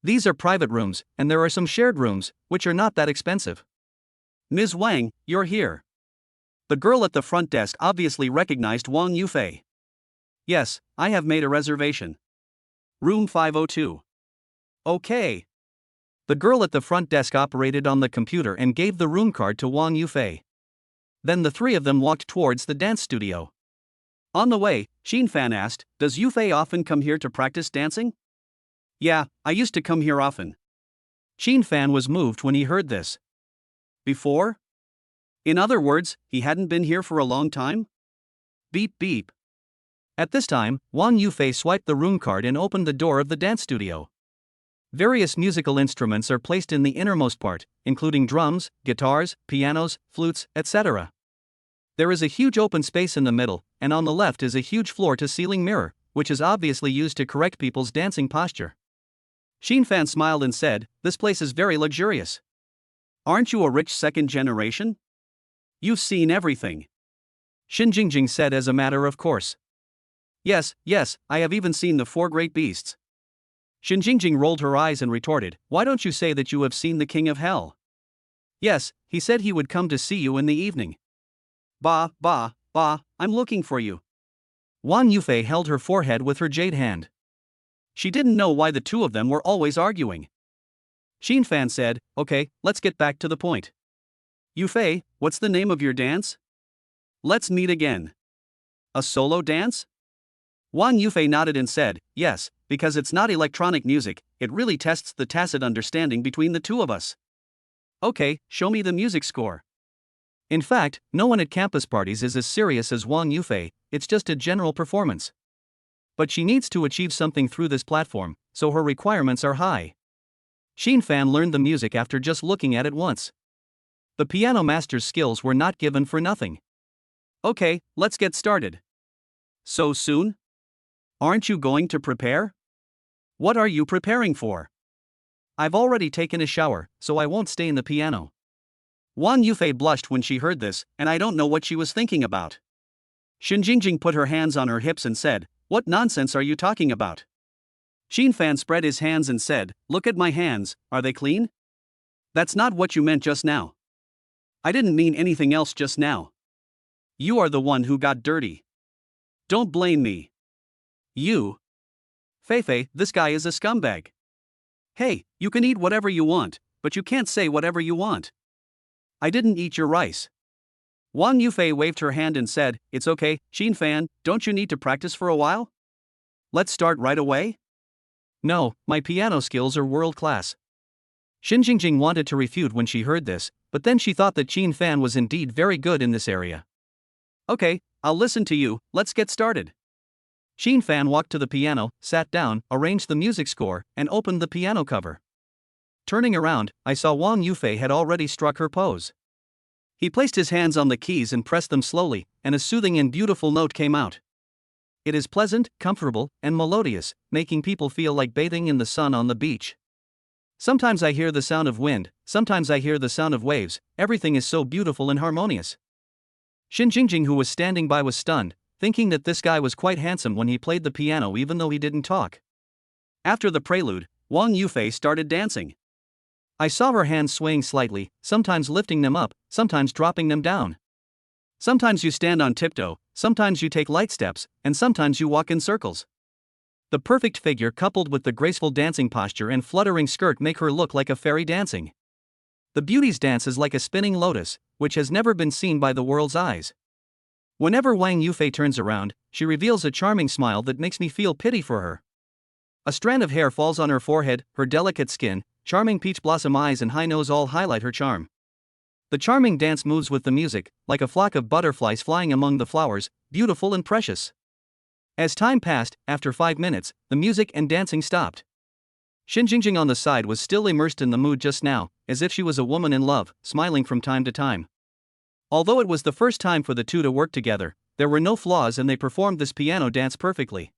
These are private rooms, and there are some shared rooms, which are not that expensive. Ms. Wang, you're here. The girl at the front desk obviously recognized Wang Yufei. Yes, I have made a reservation. Room 502. Okay. The girl at the front desk operated on the computer and gave the room card to Wang Yufei. Then the three of them walked towards the dance studio. On the way, Xin Fan asked, "Does Yufei often come here to practice dancing?" "Yeah, I used to come here often." Xin Fan was moved when he heard this. Before? In other words, he hadn't been here for a long time? Beep beep. At this time, Wang Yufei swiped the room card and opened the door of the dance studio. Various musical instruments are placed in the innermost part, including drums, guitars, pianos, flutes, etc. There is a huge open space in the middle, and on the left is a huge floor-to-ceiling mirror, which is obviously used to correct people's dancing posture. Xin Fan smiled and said, "This place is very luxurious. Aren't you a rich second generation? You've seen everything." Xin Jingjing said as a matter of course. Yes, I have even seen the four great beasts." Xin Jingjing rolled her eyes and retorted, "Why don't you say that you have seen the king of hell?" "Yes, he said he would come to see you in the evening." Bah, I'm looking for you." Wang Yufei held her forehead with her jade hand. She didn't know why the two of them were always arguing. Xin Fan said, "Okay, let's get back to the point. Yufei, what's the name of your dance? Let's meet again." "A solo dance?" Wang Yufei nodded and said, "Yes, because it's not electronic music, it really tests the tacit understanding between the two of us." "Okay, show me the music score." In fact, no one at campus parties is as serious as Wang Yufei, it's just a general performance. But she needs to achieve something through this platform, so her requirements are high. Xin Fan learned the music after just looking at it once. The piano master's skills were not given for nothing. "Okay, let's get started." "So soon? Aren't you going to prepare?" "What are you preparing for?" "I've already taken a shower, so I won't stain the piano." Wang Yufei blushed when she heard this, and I don't know what she was thinking about. Xin Jingjing put her hands on her hips and said, "What nonsense are you talking about?" Xin Fan spread his hands and said, "Look at my hands, are they clean?" "That's not what you meant just now." "I didn't mean anything else just now. You are the one who got dirty. Don't blame me." "You? Feifei, this guy is a scumbag." "Hey, you can eat whatever you want, but you can't say whatever you want." "I didn't eat your rice." Wang Yufei waved her hand and said, "It's okay, Xin Fan, don't you need to practice for a while? Let's start right away?" "No, my piano skills are world class." Xin Jingjing wanted to refute when she heard this, but then she thought that Xin Fan was indeed very good in this area. "Okay, I'll listen to you, let's get started." Xin Fan walked to the piano, sat down, arranged the music score, and opened the piano cover. Turning around, I saw Wang Yufei had already struck her pose. He placed his hands on the keys and pressed them slowly, and a soothing and beautiful note came out. It is pleasant, comfortable, and melodious, making people feel like bathing in the sun on the beach. Sometimes I hear the sound of wind, sometimes I hear the sound of waves, everything is so beautiful and harmonious. Xin Jingjing, who was standing by, was stunned, thinking that this guy was quite handsome when he played the piano even though he didn't talk. After the prelude, Wang Yufei started dancing. I saw her hands swaying slightly, sometimes lifting them up, sometimes dropping them down. Sometimes you stand on tiptoe, sometimes you take light steps, and sometimes you walk in circles. The perfect figure coupled with the graceful dancing posture and fluttering skirt make her look like a fairy dancing. The beauty's dance is like a spinning lotus, which has never been seen by the world's eyes. Whenever Wang Yufei turns around, she reveals a charming smile that makes me feel pity for her. A strand of hair falls on her forehead, her delicate skin, charming peach blossom eyes and high nose all highlight her charm. The charming dance moves with the music, like a flock of butterflies flying among the flowers, beautiful and precious. As time passed, after 5 minutes, the music and dancing stopped. Xin Jingjing on the side was still immersed in the mood just now, as if she was a woman in love, smiling from time to time. Although it was the first time for the two to work together, there were no flaws and they performed this piano dance perfectly.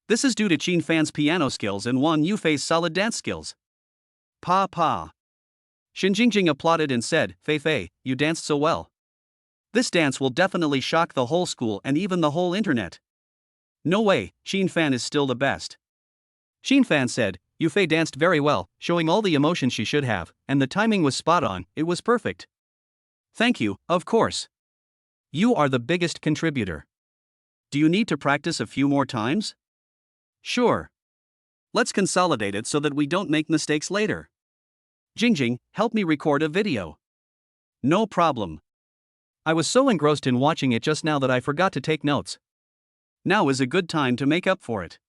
This is due to Xin Fan's piano skills and Wang Yufei's solid dance skills. Pa. Xin Jingjing applauded and said, "Feifei, you danced so well. This dance will definitely shock the whole school and even the whole internet." "No way, Xin Fan is still the best." Xin Fan said, "Yufei danced very well, showing all the emotion she should have, and the timing was spot on, it was perfect." "Thank you, of course." You are the biggest contributor. Do you need to practice a few more times? Sure. Let's consolidate it so that we don't make mistakes later. Jingjing, help me record a video. No problem. I was so engrossed in watching it just now that I forgot to take notes. Now is a good time to make up for it.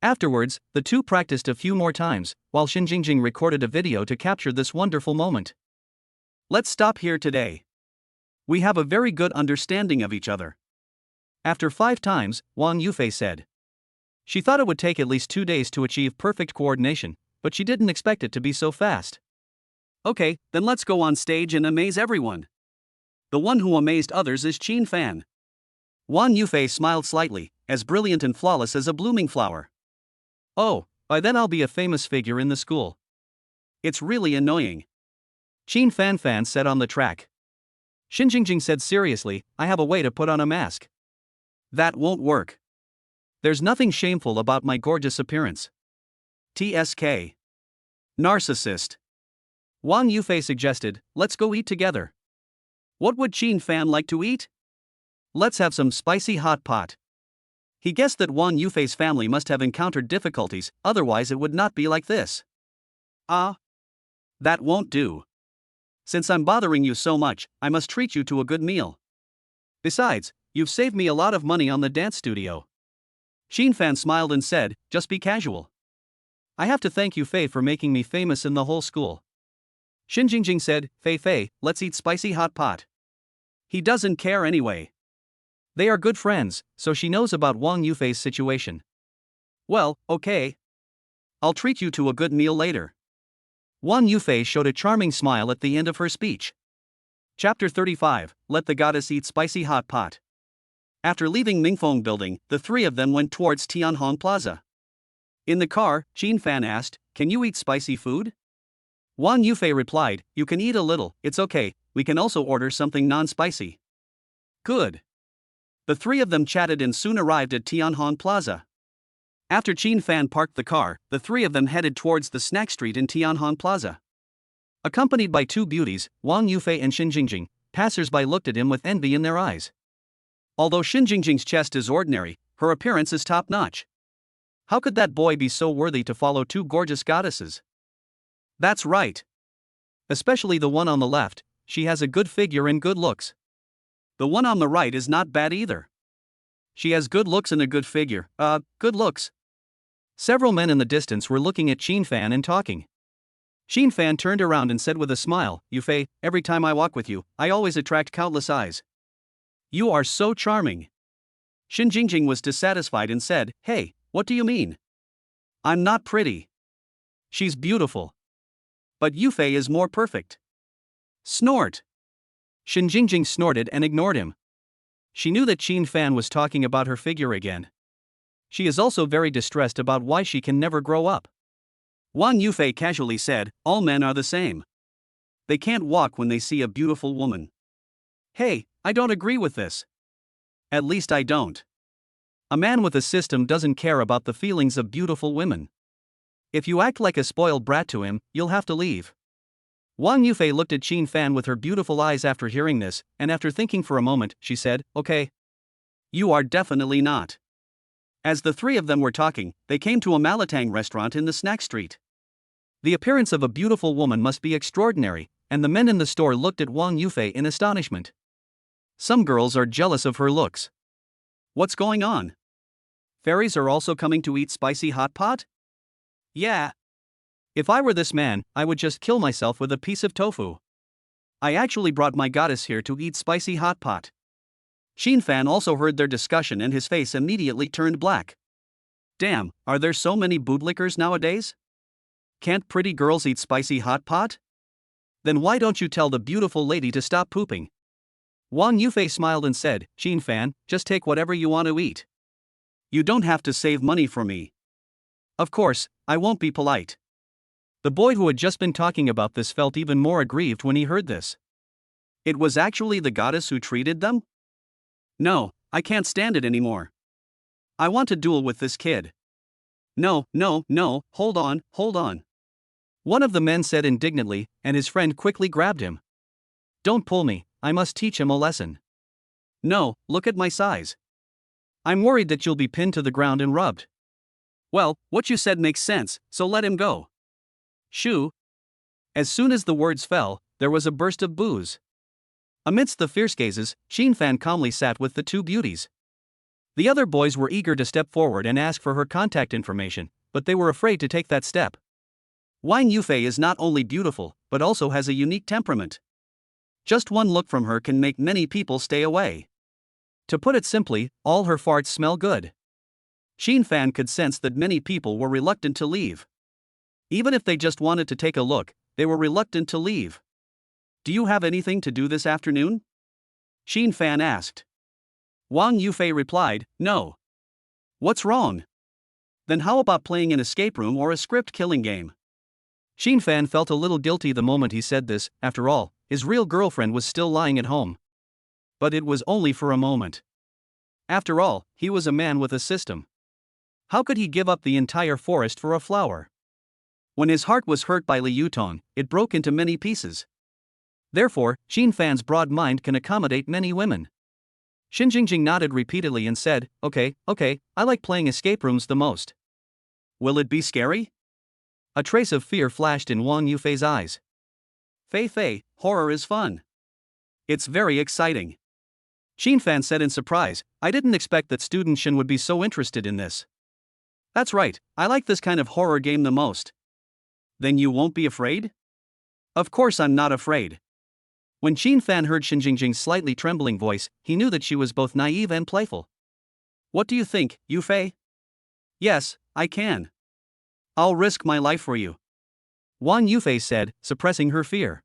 Afterwards, the two practiced a few more times, while Jingjing recorded a video to capture this wonderful moment. Let's stop here today. We have a very good understanding of each other. After 5 times, Wang Yufei said. She thought it would take at least 2 days to achieve perfect coordination, but she didn't expect it to be so fast. Okay, then let's go on stage and amaze everyone. The one who amazed others is Qin Fan. Wang Yufei smiled slightly, as brilliant and flawless as a blooming flower. Oh, by then I'll be a famous figure in the school. It's really annoying. Qin Fan said on the track. Jingjing said seriously, I have a way to put on a mask. That won't work. There's nothing shameful about my gorgeous appearance. TSK. Narcissist. Wang Yufei suggested, let's go eat together. What would Qin Fan like to eat? Let's have some spicy hot pot. He guessed that Wang Yufei's family must have encountered difficulties, otherwise it would not be like this. That won't do. Since I'm bothering you so much, I must treat you to a good meal. Besides, you've saved me a lot of money on the dance studio. Qin Fan smiled and said, just be casual. I have to thank you Fei for making me famous in the whole school. Jingjing said, Fei, let's eat spicy hot pot. He doesn't care anyway. They are good friends, so she knows about Wang Yufei's situation. Well, okay. I'll treat you to a good meal later. Wang Yufei showed a charming smile at the end of her speech. Chapter 35, Let the Goddess Eat Spicy Hot Pot. After leaving Mingfeng Building, the three of them went towards Tianhong Plaza. In the car, Qin Fan asked, can you eat spicy food? Wang Yufei replied, you can eat a little, it's okay, we can also order something non-spicy. Good. The three of them chatted and soon arrived at Tianhong Plaza. After Qin Fan parked the car, the three of them headed towards the snack street in Tianhong Plaza. Accompanied by 2 beauties, Wang Yufei and Jingjing, passers-by looked at him with envy in their eyes. Although Jingjing's chest is ordinary, her appearance is top-notch. How could that boy be so worthy to follow 2 gorgeous goddesses? That's right. Especially the one on the left, she has a good figure and good looks. The one on the right is not bad either. She has good looks and a good figure, good looks. Several men in the distance were looking at Qin Fan and talking. Qin Fan turned around and said with a smile, Yufei, every time I walk with you, I always attract countless eyes. You are so charming. Jingjing was dissatisfied and said, hey, what do you mean? I'm not pretty. She's beautiful. But Yufei is more perfect. Snort. Jingjing snorted and ignored him. She knew that Qin Fan was talking about her figure again. She is also very distressed about why she can never grow up. Wang Yufei casually said, all men are the same. They can't walk when they see a beautiful woman. Hey, I don't agree with this. At least I don't. A man with a system doesn't care about the feelings of beautiful women. If you act like a spoiled brat to him, you'll have to leave. Wang Yufei looked at Qin Fan with her beautiful eyes after hearing this, and after thinking for a moment, she said, okay. You are definitely not. As the three of them were talking, they came to a Malatang restaurant in the snack street. The appearance of a beautiful woman must be extraordinary, and the men in the store looked at Wang Yufei in astonishment. Some girls are jealous of her looks. What's going on? Fairies are also coming to eat spicy hot pot? Yeah. If I were this man, I would just kill myself with a piece of tofu. I actually brought my goddess here to eat spicy hot pot. Qin Fan also heard their discussion and his face immediately turned black. Damn, are there so many bootlickers nowadays? Can't pretty girls eat spicy hot pot? Then why don't you tell the beautiful lady to stop pooping? Wang Yufei smiled and said, Qin Fan, just take whatever you want to eat. You don't have to save money for me. Of course, I won't be polite. The boy who had just been talking about this felt even more aggrieved when he heard this. It was actually the goddess who treated them? No, I can't stand it anymore. I want to duel with this kid. No, hold on. One of the men said indignantly, and his friend quickly grabbed him. Don't pull me, I must teach him a lesson. No, look at my size. I'm worried that you'll be pinned to the ground and rubbed. Well, what you said makes sense, so let him go. Shoo. As soon as the words fell, there was a burst of boos. Amidst the fierce gazes, Xin Fan calmly sat with the two beauties. The other boys were eager to step forward and ask for her contact information, but they were afraid to take that step. Wang Yufei is not only beautiful, but also has a unique temperament. Just one look from her can make many people stay away. To put it simply, all her farts smell good. Xin Fan could sense that many people were reluctant to leave. Even if they just wanted to take a look, they were reluctant to leave. Do you have anything to do this afternoon? Xin Fan asked. Wang Yufei replied, no. What's wrong? Then how about playing an escape room or a script killing game? Xin Fan felt a little guilty the moment he said this. After all, his real girlfriend was still lying at home. But it was only for a moment. After all, he was a man with a system. How could he give up the entire forest for a flower? When his heart was hurt by Li Yutong, it broke into many pieces. Therefore, Xin Fan's broad mind can accommodate many women. Xin Jingjing nodded repeatedly and said, okay, I like playing escape rooms the most. Will it be scary? A trace of fear flashed in Wang Yufei's eyes. Fei, horror is fun. It's very exciting. Xin Fan said in surprise, I didn't expect that student Xin would be so interested in this. That's right, I like this kind of horror game the most. Then you won't be afraid? Of course I'm not afraid. When Xin Fan heard Xin Jingjing's slightly trembling voice, he knew that she was both naive and playful. What do you think, Yufei? Yes, I can. I'll risk my life for you. Wang Yufei said, suppressing her fear.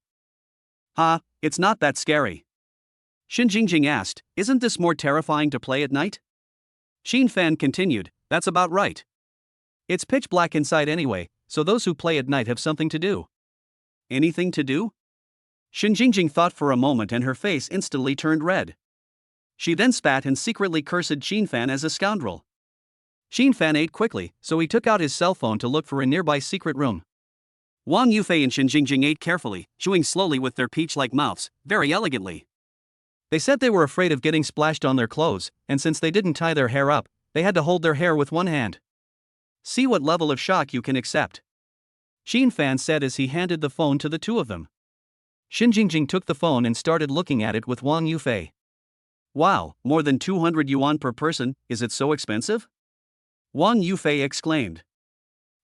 It's not that scary. Xin Jingjing asked, isn't this more terrifying to play at night? Xin Fan continued, that's about right. It's pitch black inside anyway, so those who play at night have something to do. Anything to do? Xin Jingjing thought for a moment and her face instantly turned red. She then spat and secretly cursed Xin Fan as a scoundrel. Xin Fan ate quickly, so he took out his cell phone to look for a nearby secret room. Wang Yufei and Xin Jingjing ate carefully, chewing slowly with their peach-like mouths, very elegantly. They said they were afraid of getting splashed on their clothes, and since they didn't tie their hair up, they had to hold their hair with one hand. See what level of shock you can accept. Xin Fan said as he handed the phone to the two of them. Xin Jingjing took the phone and started looking at it with Wang Yufei. Wow, more than 200 yuan per person, is it so expensive? Wang Yufei exclaimed.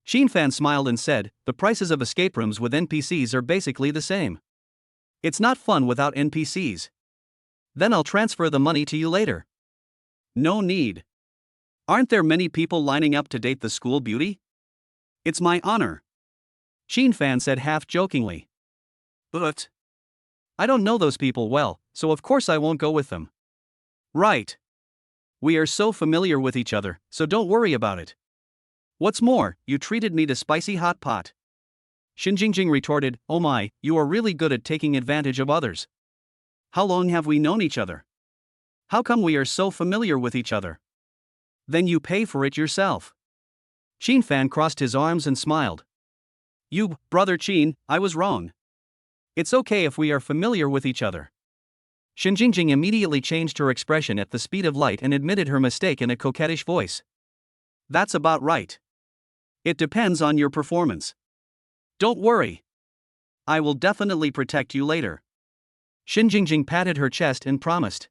Xin Fan smiled and said, the prices of escape rooms with NPCs are basically the same. It's not fun without NPCs. Then I'll transfer the money to you later. No need. Aren't there many people lining up to date the school beauty? It's my honor. Xin Fan said half-jokingly. But I don't know those people well, so of course I won't go with them. Right. We are so familiar with each other, so don't worry about it. What's more, you treated me to spicy hot pot. Xin Jingjing retorted, oh my, you are really good at taking advantage of others. How long have we known each other? How come we are so familiar with each other? Then you pay for it yourself. Xin Fan crossed his arms and smiled. You, brother Qin, I was wrong. It's okay if we are familiar with each other. Xin Jingjing immediately changed her expression at the speed of light and admitted her mistake in a coquettish voice. That's about right. It depends on your performance. Don't worry. I will definitely protect you later. Xin Jingjing patted her chest and promised.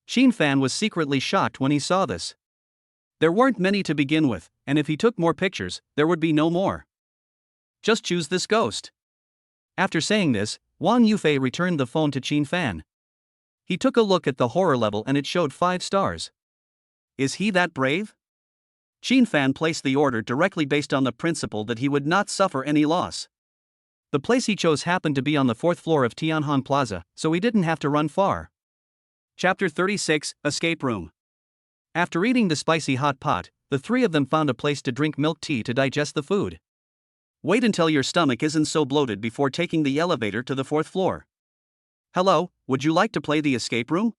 Xin Fan was secretly shocked when he saw this. There weren't many to begin with, and if he took more pictures, there would be no more. Just choose this ghost. After saying this, Wang Yufei returned the phone to Xin Fan. He took a look at the horror level and it showed 5 stars. Is he that brave? Xin Fan placed the order directly based on the principle that he would not suffer any loss. The place he chose happened to be on the 4th floor of Tianhan Plaza, so he didn't have to run far. Chapter 36, Escape Room. After eating the spicy hot pot, the three of them found a place to drink milk tea to digest the food. Wait until your stomach isn't so bloated before taking the elevator to the 4th floor. Hello, would you like to play the escape room?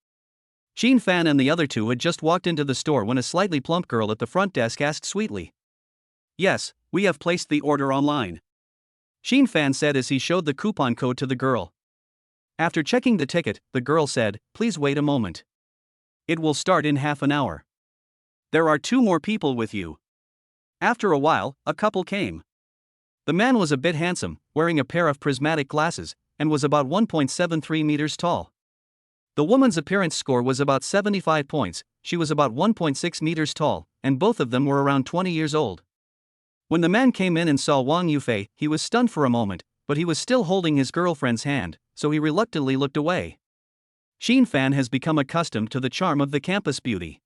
Xin Fan and the other two had just walked into the store when a slightly plump girl at the front desk asked sweetly. Yes, we have placed the order online. Xin Fan said as he showed the coupon code to the girl. After checking the ticket, the girl said, please wait a moment. It will start in half an hour. There are 2 more people with you. After a while, a couple came. The man was a bit handsome, wearing a pair of prismatic glasses, and was about 1.73 meters tall. The woman's appearance score was about 75 points, she was about 1.6 meters tall, and both of them were around 20 years old. When the man came in and saw Wang Yufei, he was stunned for a moment, but he was still holding his girlfriend's hand, so he reluctantly looked away. Xin Fan has become accustomed to the charm of the campus beauty.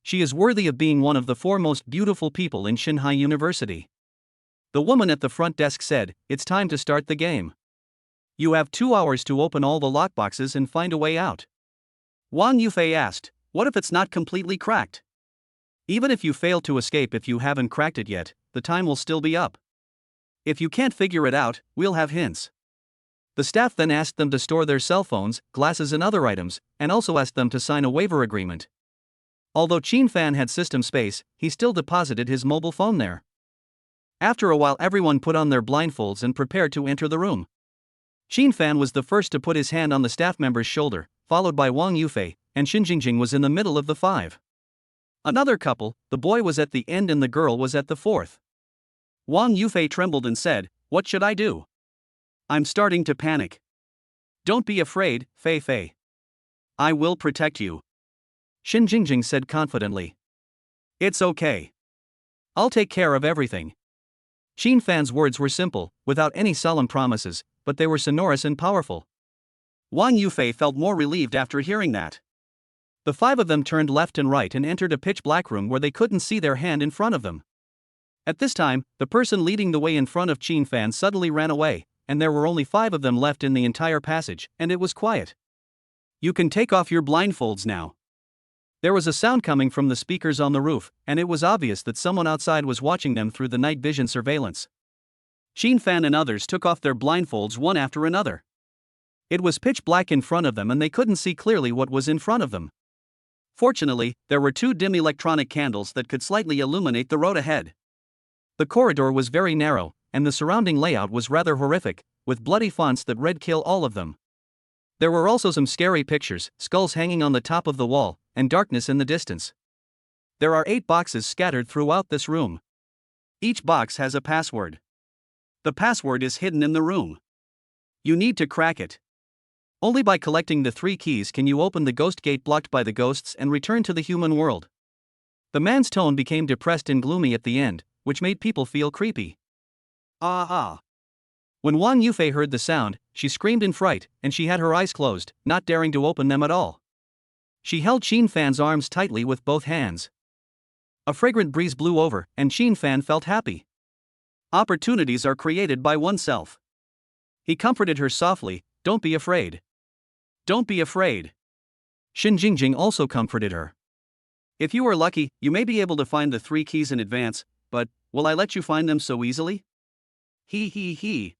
She is worthy of being one of the 4 most beautiful people in Xinhai University. The woman at the front desk said, "It's time to start the game. You have 2 hours to open all the lockboxes and find a way out." Wang Yufei asked, "What if it's not completely cracked?" "Even if you fail to escape if you haven't cracked it yet, the time will still be up. If you can't figure it out, we'll have hints." The staff then asked them to store their cell phones, glasses and other items, and also asked them to sign a waiver agreement. Although Xin Fan had system space, he still deposited his mobile phone there. After a while everyone put on their blindfolds and prepared to enter the room. Xin Fan was the first to put his hand on the staff member's shoulder, followed by Wang Yufei, and Xin Jingjing was in the middle of the 5. Another couple, the boy was at the end and the girl was at the 4th. Wang Yufei trembled and said, "What should I do? I'm starting to panic." "Don't be afraid, Fei Fei. I will protect you," Xin Jingjing said confidently. "It's okay. I'll take care of everything." Xin Fan's words were simple, without any solemn promises, but they were sonorous and powerful. Wang Yufei felt more relieved after hearing that. The 5 of them turned left and right and entered a pitch-black room where they couldn't see their hand in front of them. At this time, the person leading the way in front of Xin Fan suddenly ran away, and there were only 5 of them left in the entire passage, and it was quiet. "You can take off your blindfolds now." There was a sound coming from the speakers on the roof, and it was obvious that someone outside was watching them through the night vision surveillance. Xin Fan and others took off their blindfolds one after another. It was pitch black in front of them and they couldn't see clearly what was in front of them. Fortunately, there were 2 dim electronic candles that could slightly illuminate the road ahead. The corridor was very narrow, and the surrounding layout was rather horrific, with bloody fonts that read "Kill all of them." There were also some scary pictures, skulls hanging on the top of the wall, and darkness in the distance. There are 8 boxes scattered throughout this room. Each box has a password. The password is hidden in the room. You need to crack it. Only by collecting the 3 keys can you open the ghost gate blocked by the ghosts and return to the human world. The man's tone became depressed and gloomy at the end, which made people feel creepy. Ah. When Wang Yufei heard the sound, she screamed in fright, and she had her eyes closed, not daring to open them at all. She held Xin Fan's arms tightly with both hands. A fragrant breeze blew over, and Xin Fan felt happy. Opportunities are created by oneself. He comforted her softly, "Don't be afraid. Don't be afraid." Xin Jingjing also comforted her. "If you are lucky, you may be able to find the 3 keys in advance, but will I let you find them so easily?" He.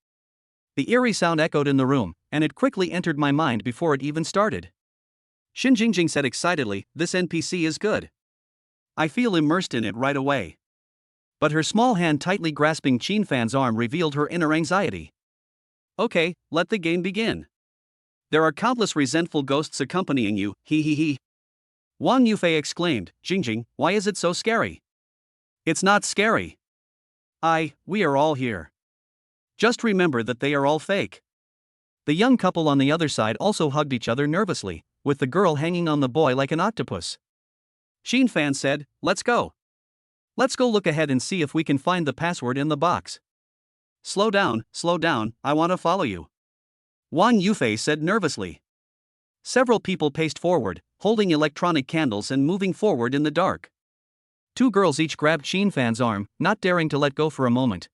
The eerie sound echoed in the room, and it quickly entered my mind before it even started. Xin Jingjing said excitedly, "This NPC is good. I feel immersed in it right away." But her small hand tightly grasping Xin Fan's arm revealed her inner anxiety. "Okay, let the game begin. There are countless resentful ghosts accompanying you, he. Wang Yufei exclaimed, "Jingjing, why is it so scary?" "It's not scary. We are all here. Just remember that they are all fake." The young couple on the other side also hugged each other nervously, with the girl hanging on the boy like an octopus. Xin Fan said, "Let's go. Let's go look ahead and see if we can find the password in the box." Slow down, I want to follow you," Wang Yufei said nervously. Several people paced forward, holding electronic candles and moving forward in the dark. 2 girls each grabbed Xin Fan's arm, not daring to let go for a moment.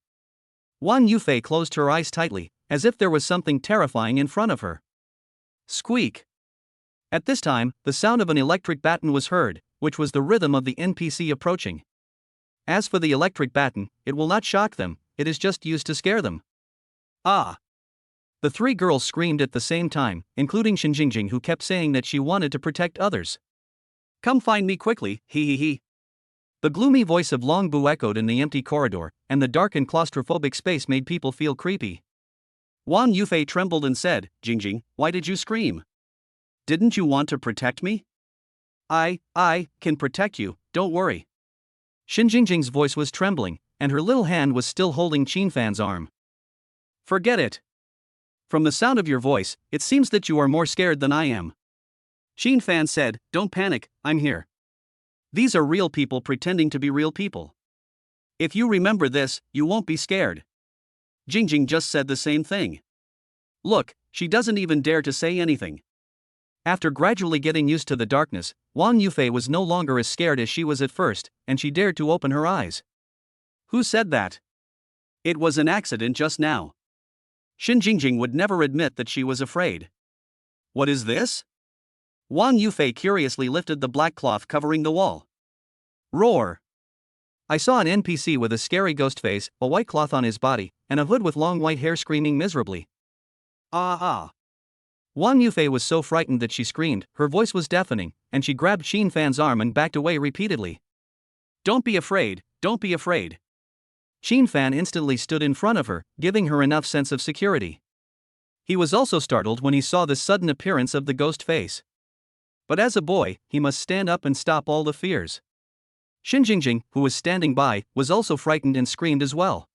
Wang Yufei closed her eyes tightly, as if there was something terrifying in front of her. Squeak! At this time, the sound of an electric baton was heard, which was the rhythm of the NPC approaching. As for the electric baton, it will not shock them, it is just used to scare them. Ah! The 3 girls screamed at the same time, including Xin Jingjing, who kept saying that she wanted to protect others. "Come find me quickly, he. The gloomy voice of Long Bu echoed in the empty corridor, and the dark and claustrophobic space made people feel creepy. Wang Yufei trembled and said, "Jingjing, why did you scream? Didn't you want to protect me?" I can protect you, don't worry. Xin Jingjing's voice was trembling, and her little hand was still holding Qin Fan's arm. Forget it. From the sound of your voice, it seems that you are more scared than I am. Qin Fan said, don't panic, I'm here. These are real people pretending to be real people. If you remember this, you won't be scared. Jingjing just said the same thing. Look, she doesn't even dare to say anything. After gradually getting used to the darkness, Wang Yufei was no longer as scared as she was at first, and she dared to open her eyes. Who said that? It was an accident just now. Xin Jingjing would never admit that she was afraid. What is this? Wang Yufei curiously lifted the black cloth covering the wall. Roar! I saw an NPC with a scary ghost face, a white cloth on his body, and a hood with long white hair screaming miserably. Ah! Wang Yufei was so frightened that she screamed, her voice was deafening, and she grabbed Qin Fan's arm and backed away repeatedly. Don't be afraid, don't be afraid. Qin Fan instantly stood in front of her, giving her enough sense of security. He was also startled when he saw the sudden appearance of the ghost face. But as a boy, he must stand up and stop all the fears. Xin Jingjing, who was standing by, was also frightened and screamed as well.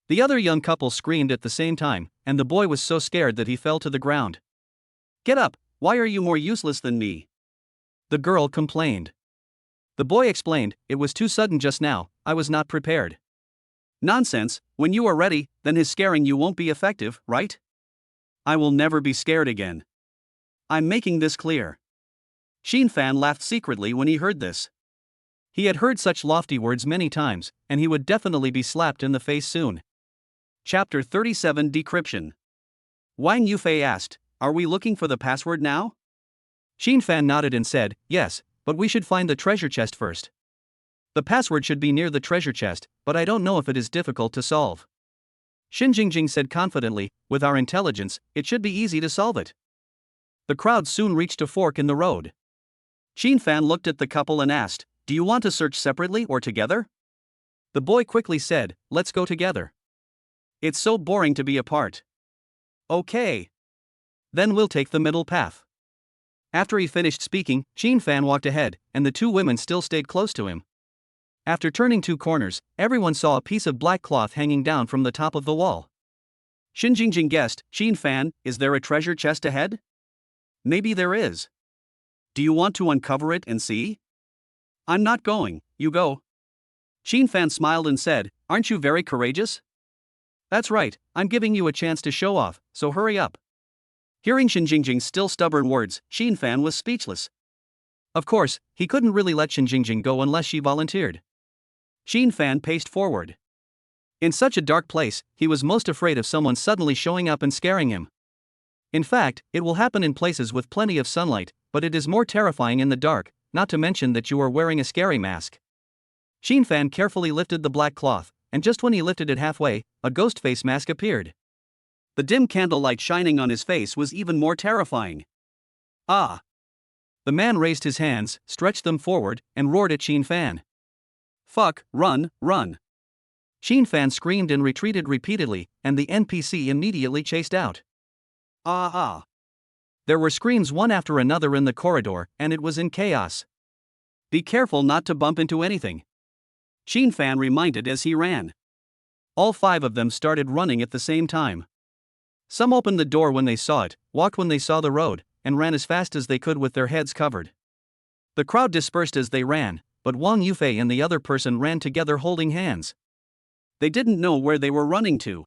The other young couple screamed at the same time, and the boy was so scared that he fell to the ground. Get up, why are you more useless than me? The girl complained. The boy explained, it was too sudden just now, I was not prepared. Nonsense, when you are ready, then his scaring you won't be effective, right? I will never be scared again. I'm making this clear. Qin Fan laughed secretly when he heard this. He had heard such lofty words many times, and he would definitely be slapped in the face soon. Chapter 37 Decryption. Wang Yufei asked, are we looking for the password now? Qin Fan nodded and said, yes, but we should find the treasure chest first. The password should be near the treasure chest, but I don't know if it is difficult to solve. Xin Jingjing said confidently, with our intelligence, it should be easy to solve it. The crowd soon reached a fork in the road. Qin Fan looked at the couple and asked, do you want to search separately or together? The boy quickly said, let's go together. It's so boring to be apart. Okay. Then we'll take the middle path. After he finished speaking, Qin Fan walked ahead, and the two women still stayed close to him. After turning two corners, everyone saw a piece of black cloth hanging down from the top of the wall. Xin Jingjing guessed, Qin Fan, is there a treasure chest ahead? Maybe there is. Do you want to uncover it and see? I'm not going, you go. Qin Fan smiled and said, aren't you very courageous? That's right, I'm giving you a chance to show off, so hurry up. Hearing Xin Jingjing's still stubborn words, Qin Fan was speechless. Of course, he couldn't really let Xin Jingjing go unless she volunteered. Qin Fan paced forward. In such a dark place, he was most afraid of someone suddenly showing up and scaring him. In fact, it will happen in places with plenty of sunlight, but it is more terrifying in the dark, not to mention that you are wearing a scary mask. Qin Fan carefully lifted the black cloth, and just when he lifted it halfway, a ghost face mask appeared. The dim candlelight shining on his face was even more terrifying. Ah! The man raised his hands, stretched them forward, and roared at Qin Fan. Fuck, run, run! Qin Fan screamed and retreated repeatedly, and the NPC immediately chased out. Ah! There were screams one after another in the corridor, and it was in chaos. Be careful not to bump into anything. Qin Fan reminded as he ran. All five of them started running at the same time. Some opened the door when they saw it, walked when they saw the road, and ran as fast as they could with their heads covered. The crowd dispersed as they ran, but Wang Yufei and the other person ran together holding hands. They didn't know where they were running to.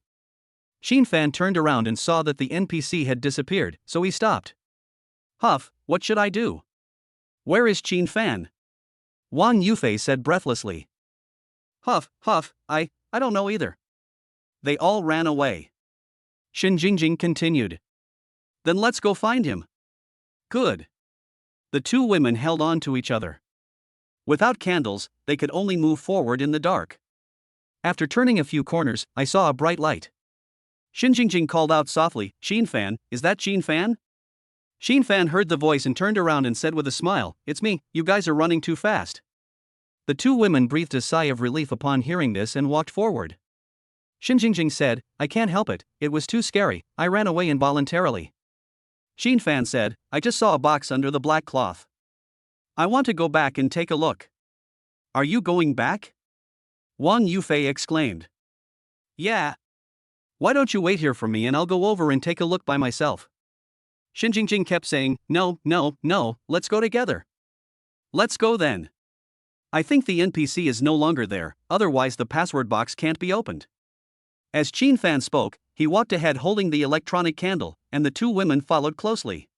Qin Fan turned around and saw that the NPC had disappeared, so he stopped. Huff, what should I do? Where is Qin Fan? Wang Yufei said breathlessly. Huff, I don't know either. They all ran away. Xin Jingjing continued. Then let's go find him. Good. The two women held on to each other. Without candles, they could only move forward in the dark. After turning a few corners, I saw a bright light. Xin Jingjing called out softly, Qin Fan, is that Qin Fan? Qin Fan heard the voice and turned around and said with a smile, it's me, you guys are running too fast. The two women breathed a sigh of relief upon hearing this and walked forward. Xin Jingjing said, I can't help it, it was too scary, I ran away involuntarily. Qin Fan said, I just saw a box under the black cloth. I want to go back and take a look. Are you going back? Wang Yufei exclaimed. Yeah. Why don't you wait here for me and I'll go over and take a look by myself? Xin Jingjing kept saying, no, let's go together. Let's go then. I think the NPC is no longer there, otherwise the password box can't be opened. As Qin Fan spoke, he walked ahead holding the electronic candle, and the two women followed closely.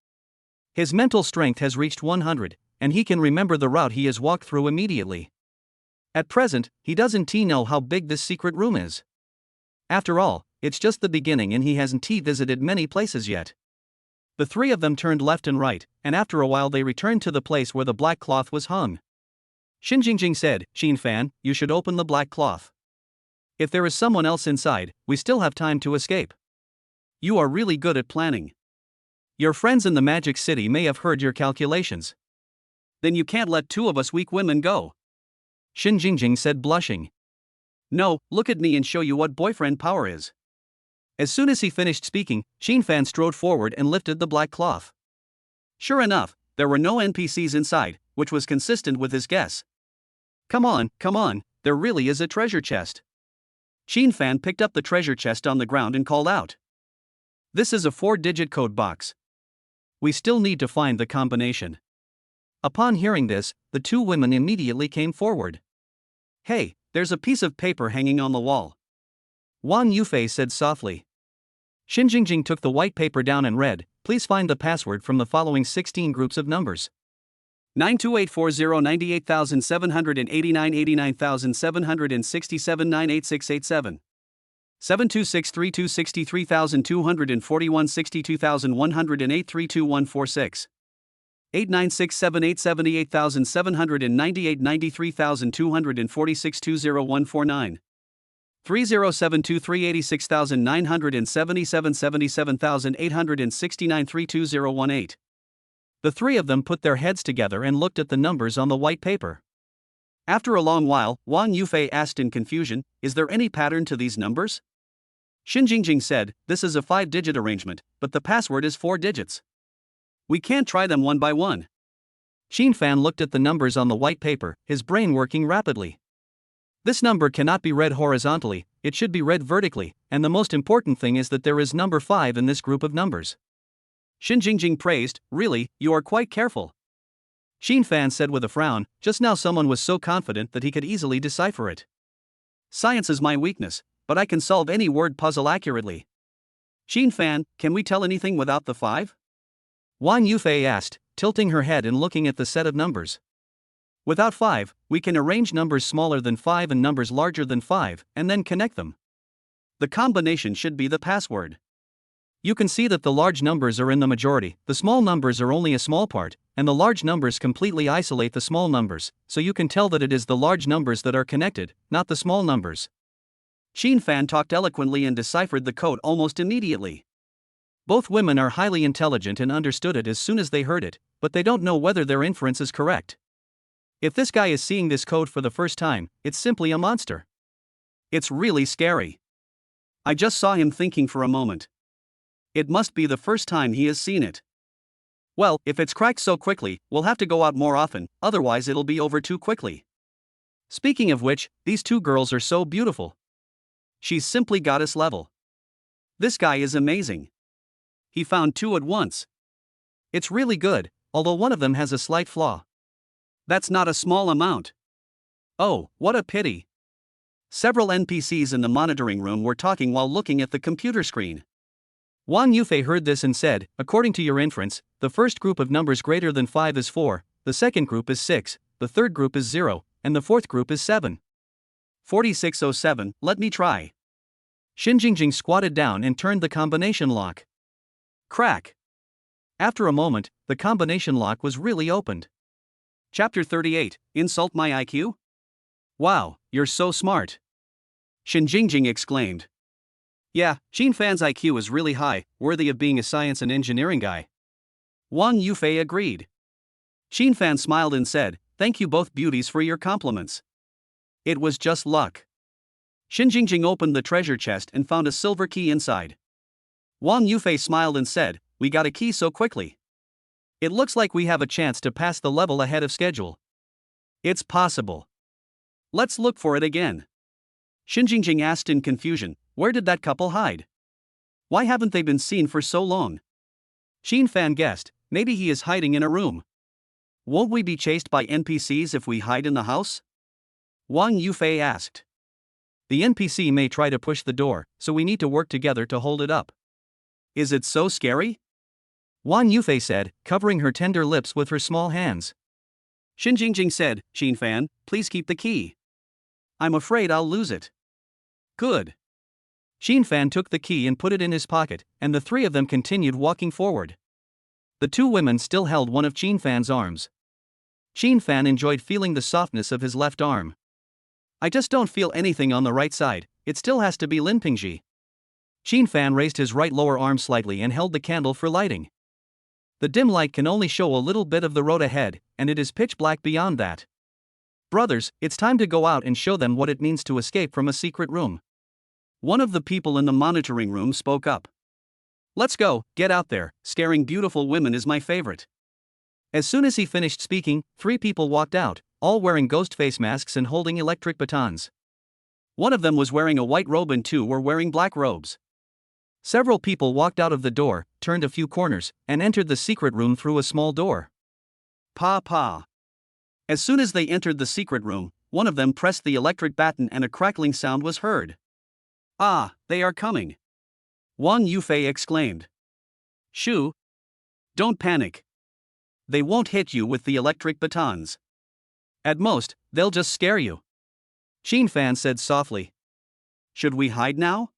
His mental strength has reached 100, and he can remember the route he has walked through immediately. At present, he doesn't know how big this secret room is. After all, it's just the beginning and he hasn't visited many places yet. The three of them turned left and right, and after a while they returned to the place where the black cloth was hung. Xin Jingjing said, Qin Fan, you should open the black cloth. If there is someone else inside, we still have time to escape. You are really good at planning. Your friends in the Magic City may have heard your calculations. Then you can't let two of us weak women go. Xin Jingjing said, blushing. No, look at me and show you what boyfriend power is. As soon as he finished speaking, Qin Fan strode forward and lifted the black cloth. Sure enough, there were no NPCs inside, which was consistent with his guess. Come on, there really is a treasure chest. Qin Fan picked up the treasure chest on the ground and called out. This is a 4-digit code box. We still need to find the combination. Upon hearing this, the two women immediately came forward. Hey, there's a piece of paper hanging on the wall. Wang Yufei said softly. Xin Jingjing took the white paper down and read, please find the password from the following 16 groups of numbers. 92840 98789 89767 98687 72632 63241 62108 32146 89678 78798 93246 20149 3072 86977 77869 32018. The three of them put their heads together and looked at the numbers on the white paper. After a long while, Wang Yufei asked in confusion, is there any pattern to these numbers? Xin Jingjing said, this is a 5-digit arrangement, but the password is 4 digits. We can't try them one by one. Qin Fan looked at the numbers on the white paper, his brain working rapidly. This number cannot be read horizontally, it should be read vertically, and the most important thing is that there is number 5 in this group of numbers. Xin Jingjing praised, really, you are quite careful. Qin Fan said with a frown, just now someone was so confident that he could easily decipher it. Science is my weakness, but I can solve any word puzzle accurately. Qin Fan, can we tell anything without the 5? Wang Yufei asked, tilting her head and looking at the set of numbers. Without 5, we can arrange numbers smaller than 5 and numbers larger than 5, and then connect them. The combination should be the password. You can see that the large numbers are in the majority, the small numbers are only a small part, and the large numbers completely isolate the small numbers, so you can tell that it is the large numbers that are connected, not the small numbers. Qin Fan talked eloquently and deciphered the code almost immediately. Both women are highly intelligent and understood it as soon as they heard it, but they don't know whether their inference is correct. If this guy is seeing this code for the first time, it's simply a monster. It's really scary. I just saw him thinking for a moment. It must be the first time he has seen it. Well, if it's cracked so quickly, we'll have to go out more often, otherwise it'll be over too quickly. Speaking of which, these two girls are so beautiful. She's simply goddess level. This guy is amazing. He found 2 at once. It's really good, although one of them has a slight flaw. That's not a small amount. Oh, what a pity. Several NPCs in the monitoring room were talking while looking at the computer screen. Wang Yufei heard this and said, according to your inference, the first group of numbers greater than 5 is 4, the second group is 6, the third group is 0, and the fourth group is 7. 4607, let me try. Xin Jingjing squatted down and turned the combination lock. Crack. After a moment, the combination lock was really opened. Chapter 38, Insult My IQ? Wow, you're so smart. Xin Jingjing exclaimed. Yeah, Qin Fan's IQ is really high, worthy of being a science and engineering guy. Wang Yufei agreed. Qin Fan smiled and said, thank you both beauties for your compliments. It was just luck. Xin Jingjing opened the treasure chest and found a silver key inside. Wang Yufei smiled and said, we got a key so quickly. It looks like we have a chance to pass the level ahead of schedule. It's possible. Let's look for it again. Xinjingjing asked in confusion, where did that couple hide? Why haven't they been seen for so long? Xin Fan guessed, maybe he is hiding in a room. Won't we be chased by NPCs if we hide in the house? Wang Yufei asked. The NPC may try to push the door, so we need to work together to hold it up. Is it so scary? Wang Yufei said, covering her tender lips with her small hands. Xinjingjing said, Xin Fan, please keep the key. I'm afraid I'll lose it. Good. Xin Fan took the key and put it in his pocket, and the three of them continued walking forward. The two women still held one of Xin Fan's arms. Xin Fan enjoyed feeling the softness of his left arm. I just don't feel anything on the right side, it still has to be Lin Pingji. Xin Fan raised his right lower arm slightly and held the candle for lighting. The dim light can only show a little bit of the road ahead, and it is pitch black beyond that. Brothers, it's time to go out and show them what it means to escape from a secret room. One of the people in the monitoring room spoke up. Let's go, get out there, scaring beautiful women is my favorite. As soon as he finished speaking, 3 people walked out, all wearing ghost face masks and holding electric batons. One of them was wearing a white robe and 2 were wearing black robes. Several people walked out of the door, turned a few corners, and entered the secret room through a small door. Pa. As soon as they entered the secret room, one of them pressed the electric baton and a crackling sound was heard. Ah, they are coming. Wang Yufei exclaimed. Shoo! Don't panic. They won't hit you with the electric batons. At most, they'll just scare you. Xin Fan said softly. Should we hide now?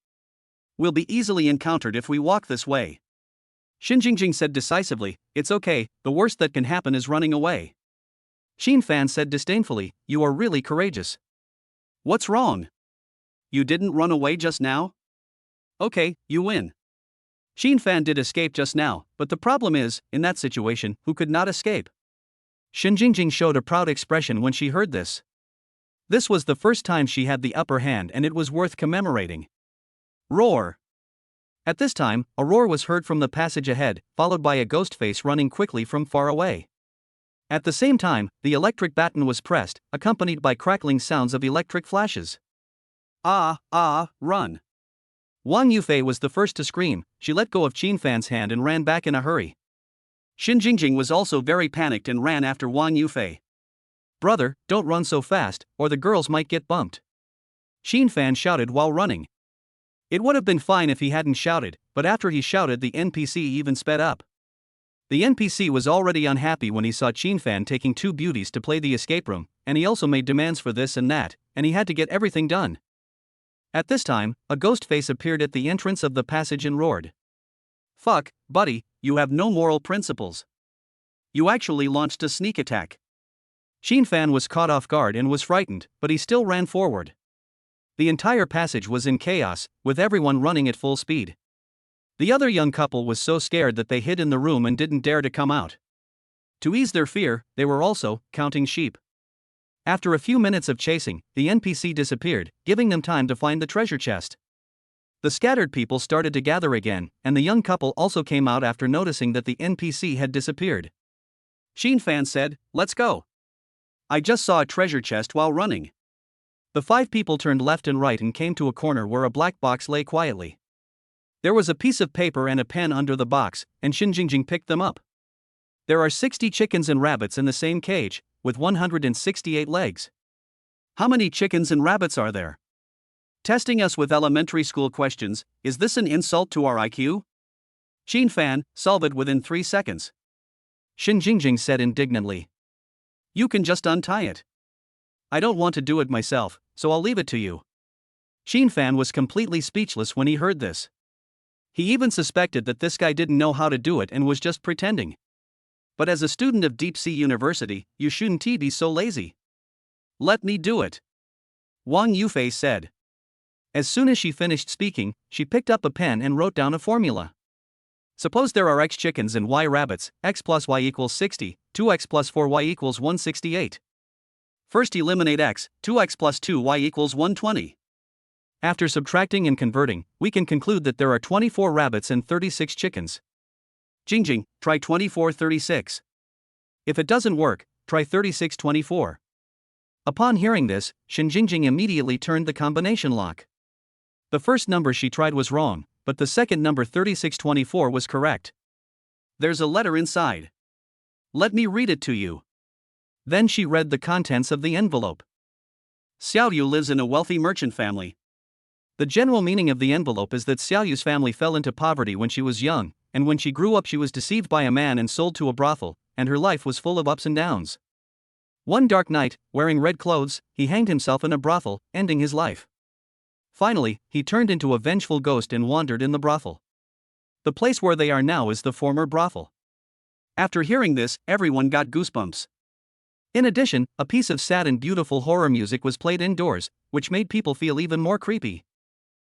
We'll be easily encountered if we walk this way. Xinjingjing said decisively, it's okay, the worst that can happen is running away. Xin Fan said disdainfully, you are really courageous. What's wrong? You didn't run away just now? Okay, you win. Xin Fan did escape just now, but the problem is, in that situation, who could not escape? Xinjingjing showed a proud expression when she heard this. This was the first time she had the upper hand and it was worth commemorating. Roar! At this time, a roar was heard from the passage ahead, followed by a ghost face running quickly from far away. At the same time, the electric baton was pressed, accompanied by crackling sounds of electric flashes. Run! Wang Yufei was the first to scream. She let go of Xin Fan's hand and ran back in a hurry. Xinjingjing was also very panicked and ran after Wang Yufei. Brother, don't run so fast, or the girls might get bumped. Xin Fan shouted while running. It would have been fine if he hadn't shouted, but after he shouted the NPC even sped up. The NPC was already unhappy when he saw Xin Fan taking 2 beauties to play the escape room, and he also made demands for this and that, and he had to get everything done. At this time, a ghost face appeared at the entrance of the passage and roared. Fuck, buddy, you have no moral principles. You actually launched a sneak attack. Xin Fan was caught off guard and was frightened, but he still ran forward. The entire passage was in chaos, with everyone running at full speed. The other young couple was so scared that they hid in the room and didn't dare to come out. To ease their fear, they were also counting sheep. After a few minutes of chasing, the NPC disappeared, giving them time to find the treasure chest. The scattered people started to gather again, and the young couple also came out after noticing that the NPC had disappeared. Xin Fan said, let's go. I just saw a treasure chest while running. The 5 people turned left and right and came to a corner where a black box lay quietly. There was a piece of paper and a pen under the box, and Xinjingjing picked them up. There are 60 chickens and rabbits in the same cage, with 168 legs. How many chickens and rabbits are there? Testing us with elementary school questions, is this an insult to our IQ? Xin Fan, solve it within 3 seconds. Xinjingjing said indignantly. You can just untie it. I don't want to do it myself, so I'll leave it to you. Xin Fan was completely speechless when he heard this. He even suspected that this guy didn't know how to do it and was just pretending. But as a student of Deep Sea University, you shouldn't be so lazy. Let me do it. Wang Yufei said. As soon as she finished speaking, she picked up a pen and wrote down a formula. Suppose there are x chickens and y rabbits, x plus y equals 60, 2x plus 4y equals 168. First eliminate x, 2x plus 2y equals 120. After subtracting and converting, we can conclude that there are 24 rabbits and 36 chickens. Jingjing, try 2436. If it doesn't work, try 3624. Upon hearing this, Shinjingjing immediately turned the combination lock. The first number she tried was wrong, but the second number 3624 was correct. There's a letter inside. Let me read it to you. Then she read the contents of the envelope. Xiaoyu lives in a wealthy merchant family. The general meaning of the envelope is that Xiaoyu's family fell into poverty when she was young, and when she grew up she was deceived by a man and sold to a brothel, and her life was full of ups and downs. One dark night, wearing red clothes, he hanged himself in a brothel, ending his life. Finally, he turned into a vengeful ghost and wandered in the brothel. The place where they are now is the former brothel. After hearing this, everyone got goosebumps. In addition, a piece of sad and beautiful horror music was played indoors, which made people feel even more creepy.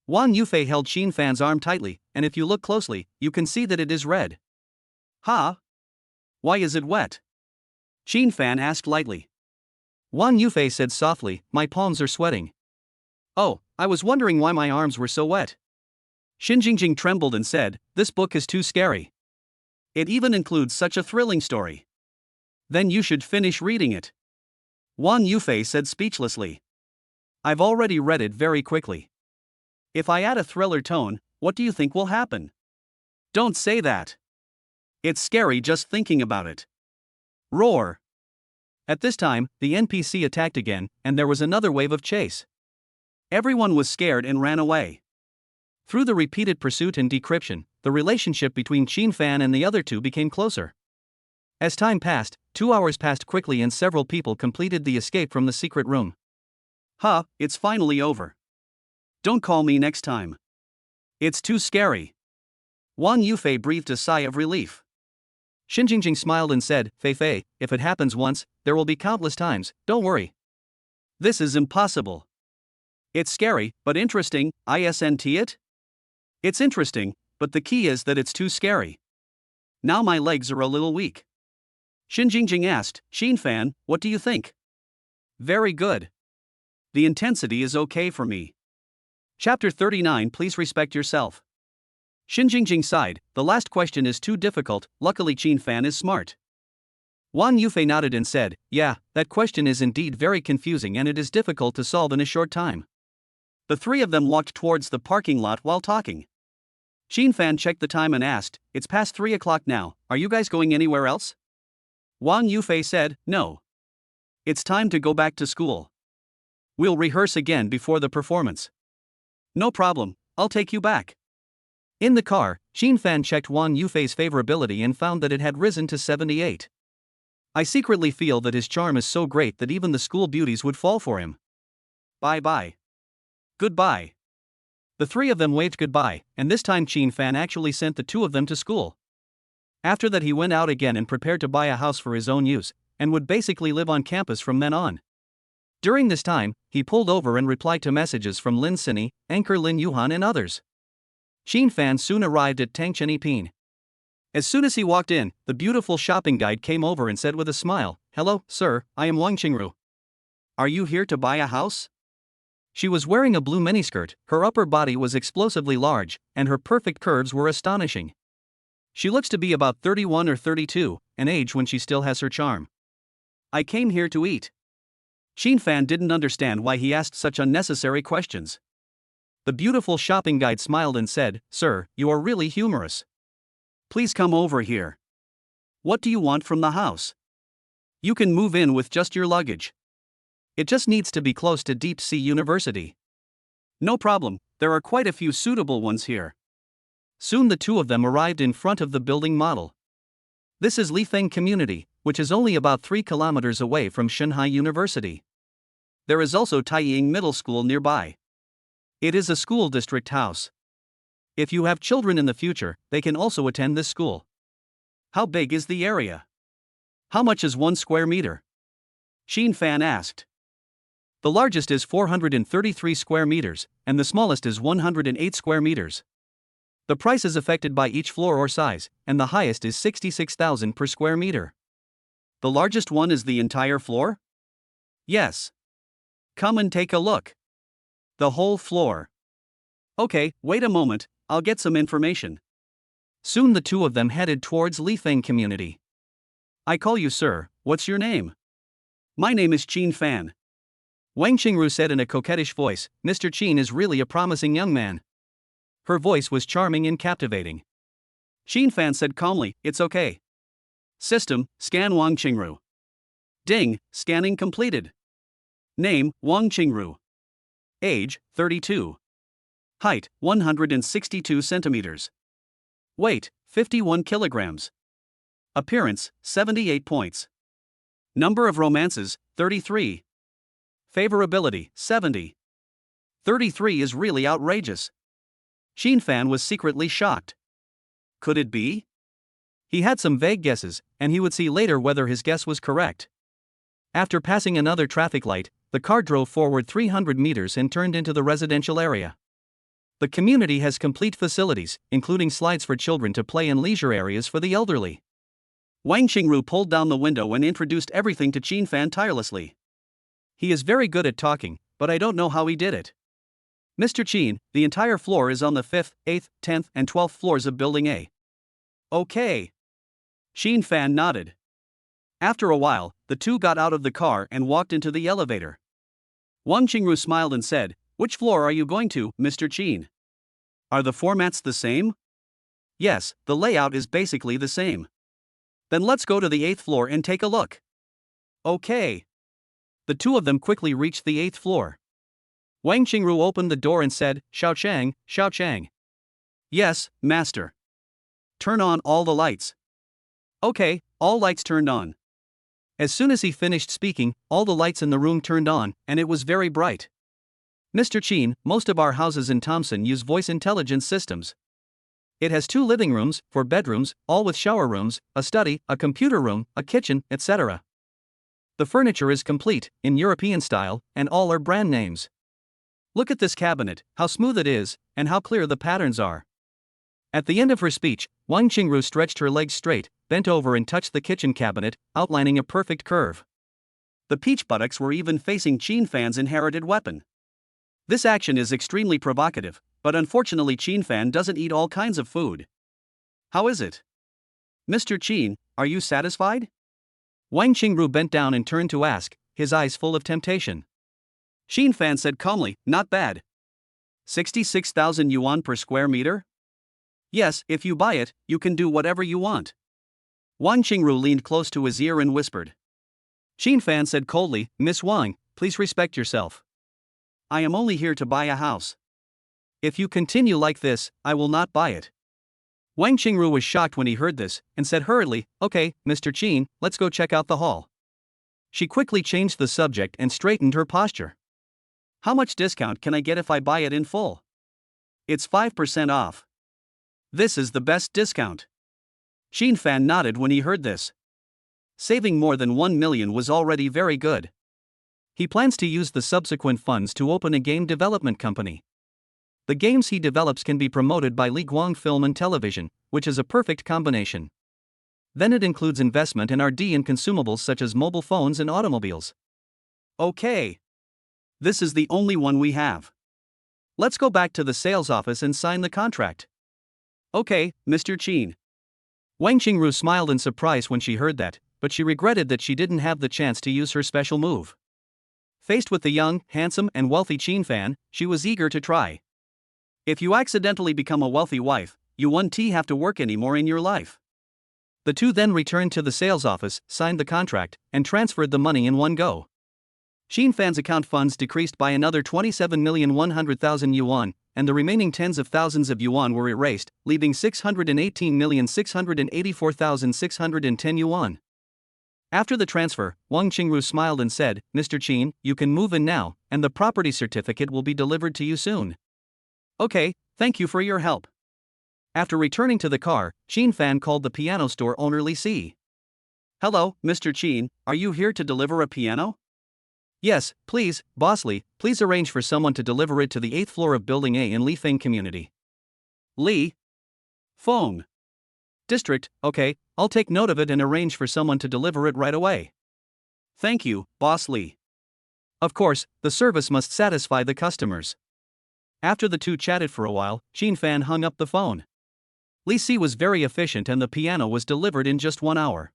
Wang Yufei held Xin Fan's arm tightly, and if you look closely, you can see that it is red. Huh? Why is it wet? Xin Fan asked lightly. Wang Yufei said softly, my palms are sweating. Oh, I was wondering why my arms were so wet. Shinjingjing trembled and said, this book is too scary. It even includes such a thrilling story. Then you should finish reading it. Wang Yufei said speechlessly. I've already read it very quickly. If I add a thriller tone, what do you think will happen? Don't say that. It's scary just thinking about it. Roar. At this time, the NPC attacked again, and there was another wave of chase. Everyone was scared and ran away. Through the repeated pursuit and decryption, the relationship between Xin Fan and the other two became closer. As time passed, 2 hours passed quickly and several people completed the escape from the secret room. Huh, it's finally over. Don't call me next time. It's too scary. Wang Yufei breathed a sigh of relief. Shinjingjing smiled and said, Fei, if it happens once, there will be countless times, don't worry. This is impossible. It's scary, but interesting, isn't it? It's interesting, but the key is that it's too scary. Now my legs are a little weak. Shinjingjing asked, Xin Fan, what do you think? Very good. The intensity is okay for me. Chapter 39. Please respect yourself. Shinjingjing sighed, the last question is too difficult, luckily Xin Fan is smart. Wang Yufei nodded and said, yeah, that question is indeed very confusing and it is difficult to solve in a short time. The three of them walked towards the parking lot while talking. Xin Fan checked the time and asked, it's past 3 o'clock now, are you guys going anywhere else? Wang Yufei said, no. It's time to go back to school. We'll rehearse again before the performance. No problem, I'll take you back. In the car, Xin Fan checked Wang Yufei's favorability and found that it had risen to 78. I secretly feel that his charm is so great that even the school beauties would fall for him. Bye-bye. Goodbye. The three of them waved goodbye, and this time Xin Fan actually sent the two of them to school. After that he went out again and prepared to buy a house for his own use, and would basically live on campus from then on. During this time, he pulled over and replied to messages from Lin Sini, Anchor Lin Yuhan and others. Xin Fan soon arrived at Tangchen Yiping. As soon as he walked in, the beautiful shopping guide came over and said with a smile, hello, sir, I am Wang Qingru. Are you here to buy a house? She was wearing a blue miniskirt, her upper body was explosively large, and her perfect curves were astonishing. She looks to be about 31 or 32, an age when she still has her charm. I came here to eat. Xin Fan didn't understand why he asked such unnecessary questions. The beautiful shopping guide smiled and said, sir, you are really humorous. Please come over here. What do you want from the house? You can move in with just your luggage. It just needs to be close to Deep Sea University. No problem, there are quite a few suitable ones here. Soon the two of them arrived in front of the building model. This is Lifeng Community, which is only about 3 kilometers away from Shanghai University. There is also Taiying Middle School nearby. It is a school district house. If you have children in the future, they can also attend this school. How big is the area? How much is 1 square meter? Xin Fan asked. The largest is 433 square meters, and the smallest is 108 square meters. The price is affected by each floor or size, and the highest is 66,000 per square meter. The largest one is the entire floor? Yes. Come and take a look. The whole floor. Okay, wait a moment, I'll get some information. Soon the two of them headed towards Lifeng community. I call you sir, what's your name? My name is Qin Fan. Wang Qingru said in a coquettish voice. Mr. Qin is really a promising young man. Her voice was charming and captivating. Qin Fan said calmly, it's okay. System, scan Wang Qingru. Ding, scanning completed. Name, Wang Qingru. Age, 32. Height, 162 centimeters. Weight, 51 kilograms. Appearance, 78 points. Number of romances, 33. Favorability, 70. 33 is really outrageous. Qin Fan was secretly shocked. Could it be? He had some vague guesses, and he would see later whether his guess was correct. After passing another traffic light, the car drove forward 300 meters and turned into the residential area. The community has complete facilities, including slides for children to play and leisure areas for the elderly. Wang Qingru pulled down the window and introduced everything to Qin Fan tirelessly. He is very good at talking, but I don't know how he did it. Mr. Qin, the entire floor is on the 5th, 8th, 10th, and 12th floors of Building A. Okay. Qin Fan nodded. After a while, the two got out of the car and walked into the elevator. Wang Qingru smiled and said, which floor are you going to, Mr. Qin? Are the formats the same? Yes, the layout is basically the same. Then let's go to the 8th floor and take a look. Okay. The two of them quickly reached the 8th floor. Wang Qingru opened the door and said, Xiao Chang. Yes, master. Turn on all the lights. Okay, all lights turned on. As soon as he finished speaking, all the lights in the room turned on, and it was very bright. Mr. Qin, most of our houses in Thompson use voice intelligence systems. It has 2 living rooms, 4 bedrooms, all with shower rooms, a study, a computer room, a kitchen, etc. The furniture is complete, in European style, and all are brand names. Look at this cabinet, how smooth it is, and how clear the patterns are. At the end of her speech, Wang Qingru stretched her legs straight, bent over and touched the kitchen cabinet, outlining a perfect curve. The peach buttocks were even facing Qin Fan's inherited weapon. This action is extremely provocative, but unfortunately Qin Fan doesn't eat all kinds of food. How is it? Mr. Qin, are you satisfied? Wang Qingru bent down and turned to ask, his eyes full of temptation. Qin Fan said calmly, not bad. 66,000 yuan per square meter? Yes, if you buy it, you can do whatever you want. Wang Qingru leaned close to his ear and whispered. Qin Fan said coldly, Miss Wang, please respect yourself. I am only here to buy a house. If you continue like this, I will not buy it. Wang Qingru was shocked when he heard this, and said hurriedly, okay, Mr. Qin, let's go check out the hall. She quickly changed the subject and straightened her posture. How much discount can I get if I buy it in full? It's 5% off. This is the best discount. Qin Fan nodded when he heard this. Saving more than 1 million was already very good. He plans to use the subsequent funds to open a game development company. The games he develops can be promoted by Li Guang Film and Television, which is a perfect combination. Then it includes investment in R&D and consumables such as mobile phones and automobiles. Okay. This is the only one we have. Let's go back to the sales office and sign the contract. Okay, Mr. Qin. Wang Qingru smiled in surprise when she heard that, but she regretted that she didn't have the chance to use her special move. Faced with the young, handsome, and wealthy Qin Fan, she was eager to try. If you accidentally become a wealthy wife, you won't have to work anymore in your life. The two then returned to the sales office, signed the contract, and transferred the money in one go. Qin Fan's account funds decreased by another 27,100,000 yuan, and the remaining tens of thousands of yuan were erased, leaving 618,684,610 yuan. After the transfer, Wang Qingru smiled and said, Mr. Qin, you can move in now, and the property certificate will be delivered to you soon. Okay, thank you for your help. After returning to the car, Qin Fan called the piano store owner Li Si. Hello, Mr. Qin, are you here to deliver a piano? Yes, please, Boss Li, please arrange for someone to deliver it to the 8th floor of Building A in Lifeng community. Li. Phone. District, okay, I'll take note of it and arrange for someone to deliver it right away. Thank you, Boss Li. Of course, the service must satisfy the customers. After the two chatted for a while, Qin Fan hung up the phone. Li Si was very efficient and the piano was delivered in just 1 hour.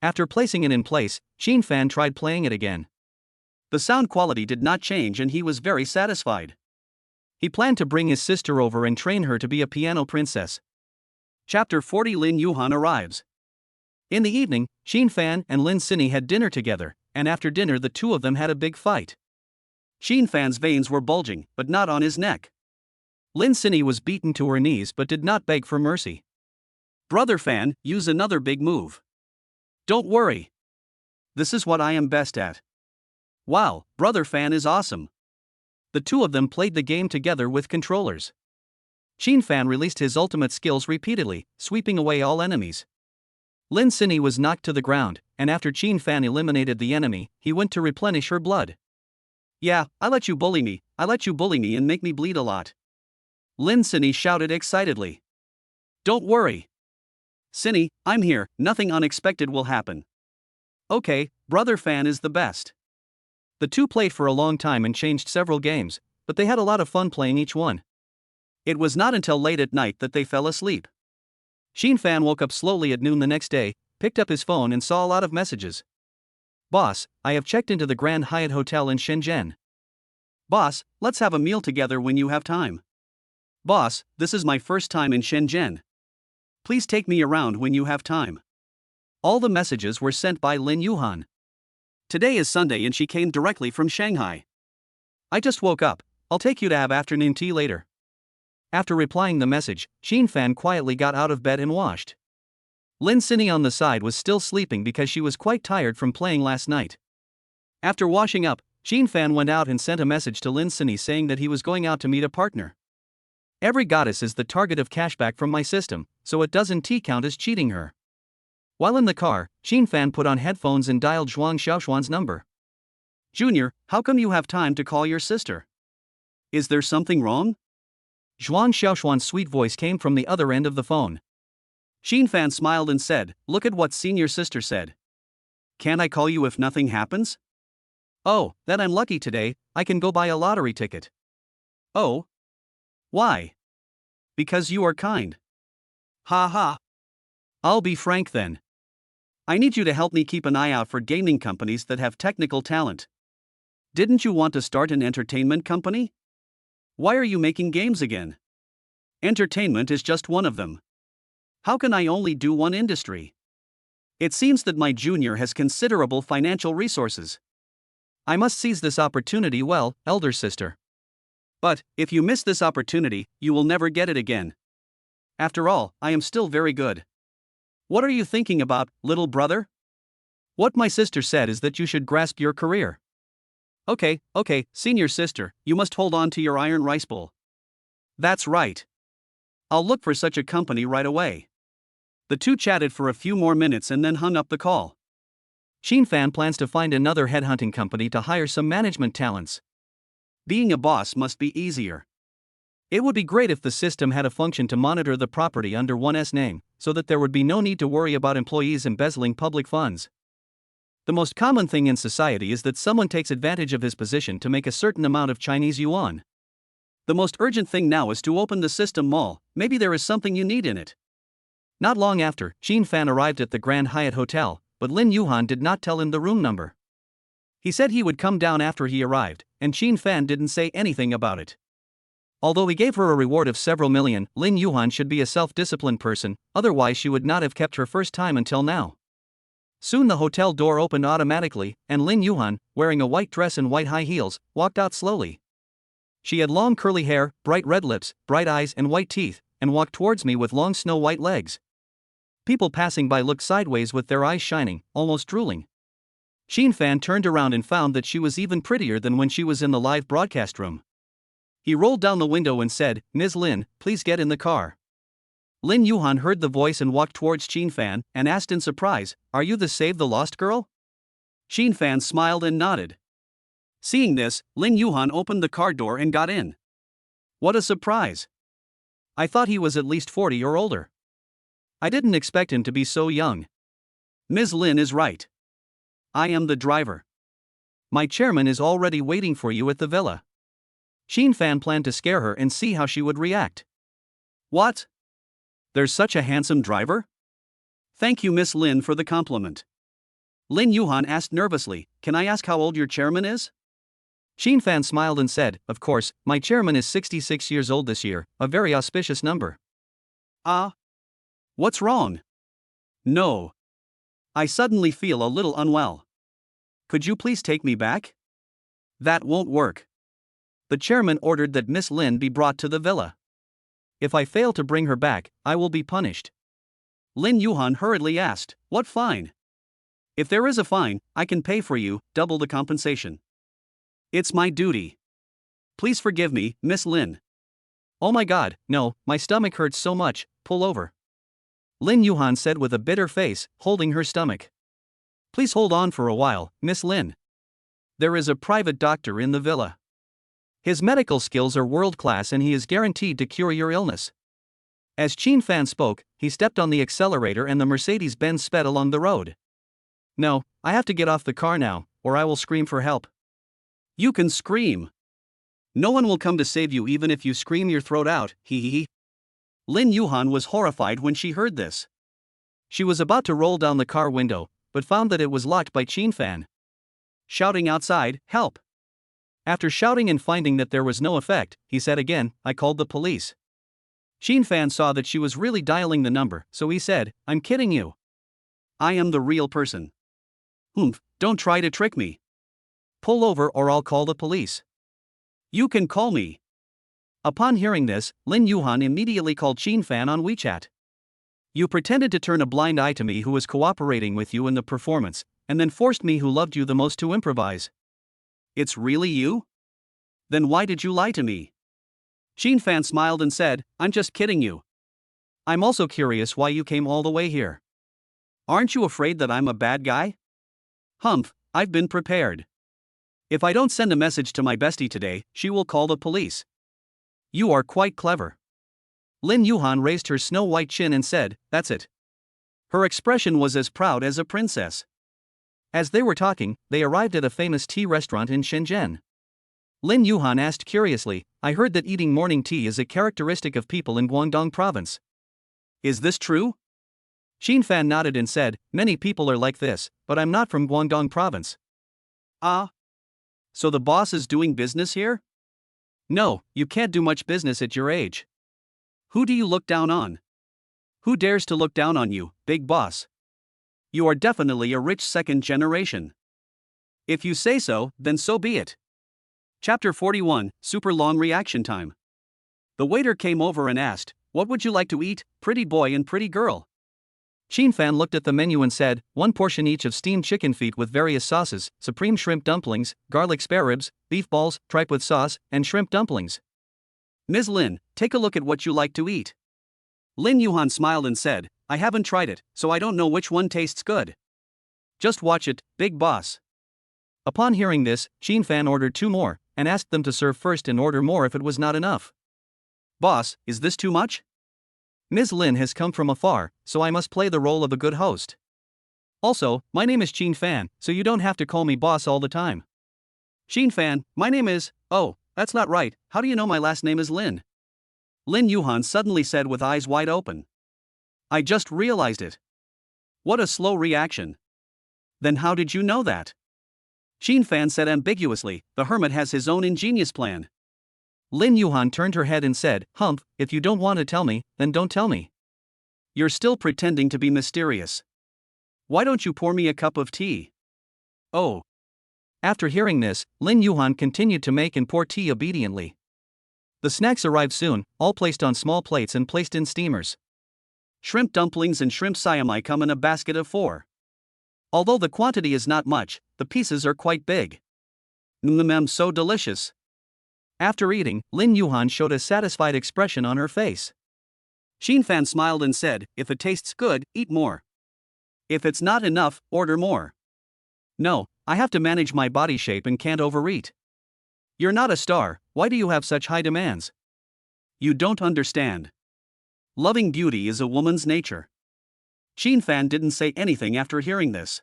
After placing it in place, Xin Fan tried playing it again. The sound quality did not change and he was very satisfied. He planned to bring his sister over and train her to be a piano princess. Chapter 40 Lin Yuhan arrives. In the evening, Xin Fan and Lin Sini had dinner together, and after dinner the two of them had a big fight. Xin Fan's veins were bulging, but not on his neck. Lin Sini was beaten to her knees but did not beg for mercy. Brother Fan, use another big move. Don't worry. This is what I am best at. Wow, Brother Fan is awesome. The two of them played the game together with controllers. Xin Fan released his ultimate skills repeatedly, sweeping away all enemies. Lin Sini was knocked to the ground, and after Xin Fan eliminated the enemy, he went to replenish her blood. Yeah, I let you bully me and make me bleed a lot. Lin Sini shouted excitedly. Don't worry. Sini, I'm here, nothing unexpected will happen. Okay, Brother Fan is the best. The two played for a long time and changed several games, but they had a lot of fun playing each one. It was not until late at night that they fell asleep. Xin Fan woke up slowly at noon the next day, picked up his phone and saw a lot of messages. Boss, I have checked into the Grand Hyatt Hotel in Shenzhen. Boss, let's have a meal together when you have time. Boss, this is my first time in Shenzhen. Please take me around when you have time. All the messages were sent by Lin Yuhan. Today is Sunday and she came directly from Shanghai. I just woke up, I'll take you to have afternoon tea later. After replying the message, Xin Fan quietly got out of bed and washed. Lin Sini on the side was still sleeping because she was quite tired from playing last night. After washing up, Xin Fan went out and sent a message to Lin Sini saying that he was going out to meet a partner. Every goddess is the target of cashback from my system, so it doesn't count as cheating her. While in the car, Xin Fan put on headphones and dialed Zhuang Xiaoxuan's number. Junior, how come you have time to call your sister? Is there something wrong? Zhuang Xiaoxuan's sweet voice came from the other end of the phone. Xin Fan smiled and said, look at what senior sister said. Can't I call you if nothing happens? Oh, then I'm lucky today, I can go buy a lottery ticket. Oh? Why? Because you are kind. Ha ha. I'll be frank then. I need you to help me keep an eye out for gaming companies that have technical talent. Didn't you want to start an entertainment company? Why are you making games again? Entertainment is just one of them. How can I only do one industry? It seems that my junior has considerable financial resources. I must seize this opportunity well, elder sister. But, if you miss this opportunity, you will never get it again. After all, I am still very good. What are you thinking about, little brother? What my sister said is that you should grasp your career. Okay, senior sister, you must hold on to your iron rice bowl. That's right. I'll look for such a company right away. The two chatted for a few more minutes and then hung up the call. Xin Fan plans to find another headhunting company to hire some management talents. Being a boss must be easier. It would be great if the system had a function to monitor the property under one's name, so that there would be no need to worry about employees embezzling public funds. The most common thing in society is that someone takes advantage of his position to make a certain amount of Chinese yuan. The most urgent thing now is to open the system mall, maybe there is something you need in it. Not long after, Xin Fan arrived at the Grand Hyatt Hotel, but Lin Yuhan did not tell him the room number. He said he would come down after he arrived, and Xin Fan didn't say anything about it. Although he gave her a reward of several million, Lin Yuhan should be a self-disciplined person, otherwise she would not have kept her first time until now. Soon the hotel door opened automatically, and Lin Yuhan, wearing a white dress and white high heels, walked out slowly. She had long curly hair, bright red lips, bright eyes and white teeth, and walked towards me with long snow-white legs. People passing by looked sideways with their eyes shining, almost drooling. Xin Fan turned around and found that she was even prettier than when she was in the live broadcast room. He rolled down the window and said, Ms. Lin, please get in the car. Lin Yuhan heard the voice and walked towards Xin Fan, and asked in surprise, are you the Save the Lost girl? Xin Fan smiled and nodded. Seeing this, Lin Yuhan opened the car door and got in. What a surprise! I thought he was at least 40 or older. I didn't expect him to be so young. Ms. Lin is right. I am the driver. My chairman is already waiting for you at the villa. Xin Fan planned to scare her and see how she would react. What? There's such a handsome driver? Thank you, Miss Lin, for the compliment. Lin Yuhan asked nervously, can I ask how old your chairman is? Xin Fan smiled and said, of course, my chairman is 66 years old this year, a very auspicious number. Ah? What's wrong? No. I suddenly feel a little unwell. Could you please take me back? That won't work. The chairman ordered that Miss Lin be brought to the villa. If I fail to bring her back, I will be punished. Lin Yuhan hurriedly asked, what fine? If there is a fine, I can pay for you, double the compensation. It's my duty. Please forgive me, Miss Lin. Oh my god, no, my stomach hurts so much, pull over. Lin Yuhan said with a bitter face, holding her stomach. Please hold on for a while, Miss Lin. There is a private doctor in the villa. His medical skills are world-class and he is guaranteed to cure your illness. As Qin Fan spoke, he stepped on the accelerator and the Mercedes-Benz sped along the road. No, I have to get off the car now, or I will scream for help. You can scream. No one will come to save you even if you scream your throat out, hee hee hee. Lin Yuhan was horrified when she heard this. She was about to roll down the car window, but found that it was locked by Qin Fan. Shouting outside, help! After shouting and finding that there was no effect, he said again, I called the police. Qin Fan saw that she was really dialing the number, so he said, I'm kidding you. I am the real person. Don't try to trick me. Pull over or I'll call the police. You can call me. Upon hearing this, Lin Yuhan immediately called Qin Fan on WeChat. You pretended to turn a blind eye to me who was cooperating with you in the performance, and then forced me who loved you the most to improvise. It's really you? Then why did you lie to me? Qin Fan smiled and said, I'm just kidding you. I'm also curious why you came all the way here. Aren't you afraid that I'm a bad guy? I've been prepared. If I don't send a message to my bestie today, she will call the police. You are quite clever. Lin Yuhan raised her snow-white chin and said, that's it. Her expression was as proud as a princess. As they were talking, they arrived at a famous tea restaurant in Shenzhen. Lin Yuhan asked curiously, I heard that eating morning tea is a characteristic of people in Guangdong province. Is this true? Qin Fan nodded and said, many people are like this, but I'm not from Guangdong province. Ah? So the boss is doing business here? No, you can't do much business at your age. Who do you look down on? Who dares to look down on you, big boss? You are definitely a rich second generation. If you say so, then so be it. Chapter 41, Super Long Reaction Time. The waiter came over and asked, what would you like to eat, pretty boy and pretty girl? Qin Fan looked at the menu and said, one portion each of steamed chicken feet with various sauces, supreme shrimp dumplings, garlic spare ribs, beef balls, tripe with sauce, and shrimp dumplings. Ms. Lin, take a look at what you like to eat. Lin Yuhan smiled and said, I haven't tried it, so I don't know which one tastes good. Just watch it, big boss. Upon hearing this, Qin Fan ordered 2 more, and asked them to serve first and order more if it was not enough. Boss, is this too much? Ms. Lin has come from afar, so I must play the role of a good host. Also, my name is Qin Fan, so you don't have to call me boss all the time. Qin Fan, my name is, oh, that's not right, how do you know my last name is Lin? Lin Yuhan suddenly said with eyes wide open. I just realized it. What a slow reaction. Then how did you know that? Qin Fan said ambiguously, the hermit has his own ingenious plan. Lin Yuhan turned her head and said, if you don't want to tell me, then don't tell me. You're still pretending to be mysterious. Why don't you pour me a cup of tea? Oh. After hearing this, Lin Yuhan continued to make and pour tea obediently. The snacks arrived soon, all placed on small plates and placed in steamers. Shrimp dumplings and shrimp siamai come in a basket of 4. Although the quantity is not much, the pieces are quite big. So delicious. After eating, Lin Yuhan showed a satisfied expression on her face. Qin Fan smiled and said, if it tastes good, eat more. If it's not enough, order more. No, I have to manage my body shape and can't overeat. You're not a star, why do you have such high demands? You don't understand. Loving beauty is a woman's nature. Qin Fan didn't say anything after hearing this.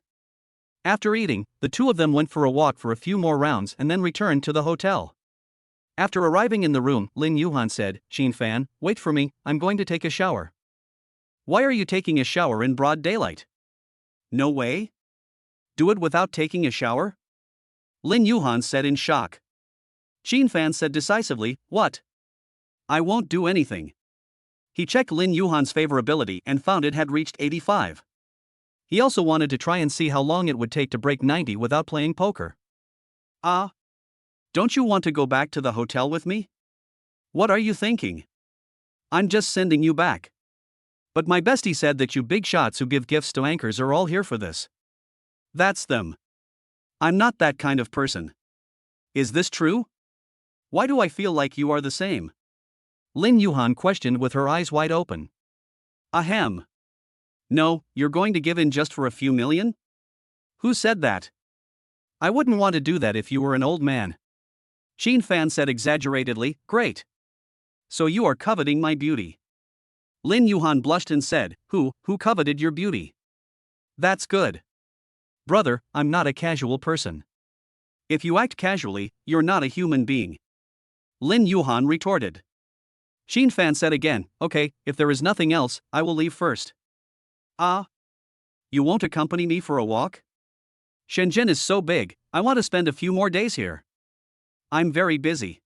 After eating, the two of them went for a walk for a few more rounds and then returned to the hotel. After arriving in the room, Lin Yuhan said, Qin Fan, wait for me, I'm going to take a shower. Why are you taking a shower in broad daylight? No way? Do it without taking a shower? Lin Yuhan said in shock. Xin Fan said decisively, what? I won't do anything. He checked Lin Yuhan's favorability and found it had reached 85. He also wanted to try and see how long it would take to break 90 without playing poker. Don't you want to go back to the hotel with me? What are you thinking? I'm just sending you back. But my bestie said that you big shots who give gifts to anchors are all here for this. That's them. I'm not that kind of person. Is this true? Why do I feel like you are the same? Lin Yuhan questioned with her eyes wide open. Ahem. No, you're going to give in just for a few million? Who said that? I wouldn't want to do that if you were an old man. Xin Fan said exaggeratedly, great. So you are coveting my beauty. Lin Yuhan blushed and said, who coveted your beauty? That's good. Brother, I'm not a casual person. If you act casually, you're not a human being. Lin Yuhan retorted. Xin Fan said again, okay, if there is nothing else, I will leave first. You won't accompany me for a walk? Shenzhen is so big, I want to spend a few more days here. I'm very busy.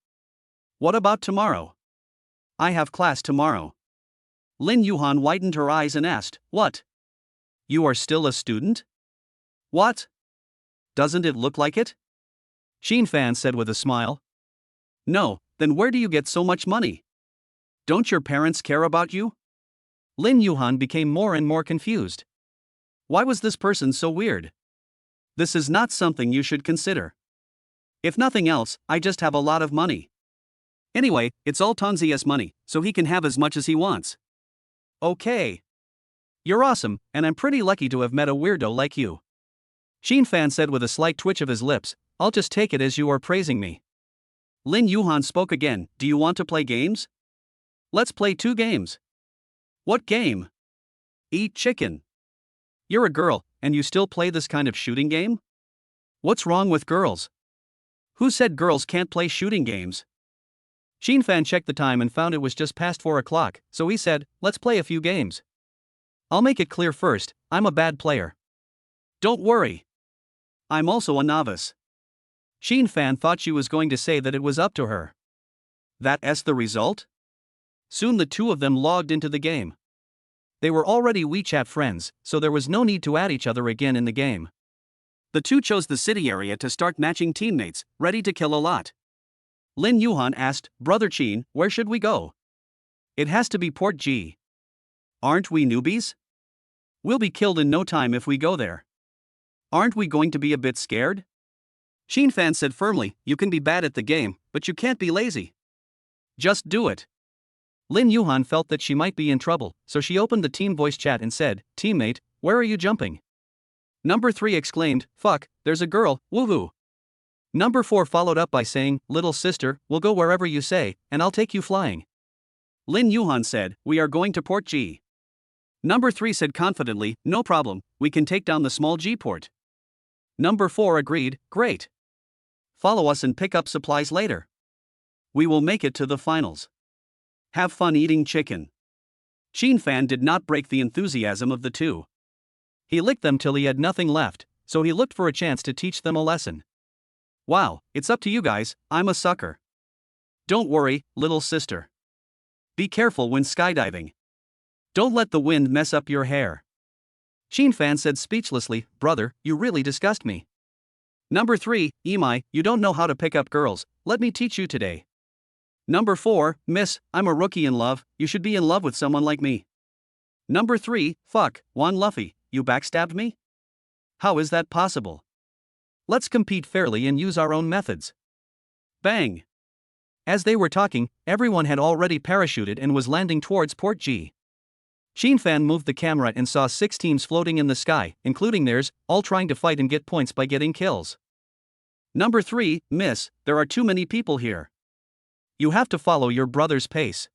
What about tomorrow? I have class tomorrow. Lin Yuhan widened her eyes and asked, what? You are still a student? What? Doesn't it look like it? Xin Fan said with a smile. No, then where do you get so much money? Don't your parents care about you? Lin Yuhan became more and more confused. Why was this person so weird? This is not something you should consider. If nothing else, I just have a lot of money. Anyway, it's all Tanzi's money, so he can have as much as he wants. Okay. You're awesome, and I'm pretty lucky to have met a weirdo like you. Xin Fan said with a slight twitch of his lips, I'll just take it as you are praising me. Lin Yuhan spoke again, do you want to play games? Let's play 2 games. What game? Eat chicken. You're a girl, and you still play this kind of shooting game? What's wrong with girls? Who said girls can't play shooting games? Xin Fan checked the time and found it was just past 4 o'clock, so he said, let's play a few games. I'll make it clear first, I'm a bad player. Don't worry. I'm also a novice. Xin Fan thought she was going to say that it was up to her. That's the result? Soon the two of them logged into the game. They were already WeChat friends, so there was no need to add each other again in the game. The two chose the city area to start matching teammates, ready to kill a lot. Lin Yuhan asked, Brother Qin, where should we go? It has to be Port G. Aren't we newbies? We'll be killed in no time if we go there. Aren't we going to be a bit scared? Xin Fan said firmly, you can be bad at the game, but you can't be lazy. Just do it. Lin Yuhan felt that she might be in trouble, so she opened the team voice chat and said, teammate, where are you jumping? Number 3 exclaimed, fuck, there's a girl, woohoo. Number 4 followed up by saying, little sister, we'll go wherever you say, and I'll take you flying. Lin Yuhan said, we are going to Port G. Number 3 said confidently, no problem, we can take down the small G port. Number 4 agreed, great. Follow us and pick up supplies later. We will make it to the finals. Have fun eating chicken. Xin Fan did not break the enthusiasm of the two. He licked them till he had nothing left, so he looked for a chance to teach them a lesson. Wow, it's up to you guys, I'm a sucker. Don't worry, little sister. Be careful when skydiving. Don't let the wind mess up your hair. Xin Fan said speechlessly, brother, you really disgust me. Number 3, Imai, you don't know how to pick up girls, let me teach you today. Number 4, miss, I'm a rookie in love, you should be in love with someone like me. Number 3, fuck, Wan Luffy, you backstabbed me? How is that possible? Let's compete fairly and use our own methods. Bang! As they were talking, everyone had already parachuted and was landing towards Port G. Xin Fan moved the camera and saw 6 teams floating in the sky, including theirs, all trying to fight and get points by getting kills. Number 3, miss, there are too many people here. You have to follow your brother's pace.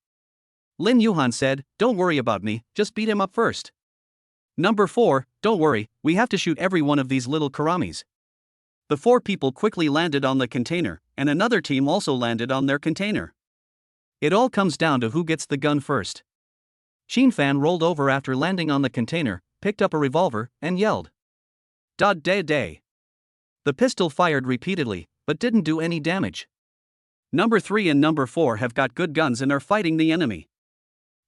Lin Yuhan said, don't worry about me, just beat him up first. Number 4, don't worry, we have to shoot every one of these little karamis. The 4 people quickly landed on the container, and another team also landed on their container. It all comes down to who gets the gun first. Xin Fan rolled over after landing on the container, picked up a revolver, and yelled. "Dod day day." The pistol fired repeatedly, but didn't do any damage. Number 3 and number 4 have got good guns and are fighting the enemy.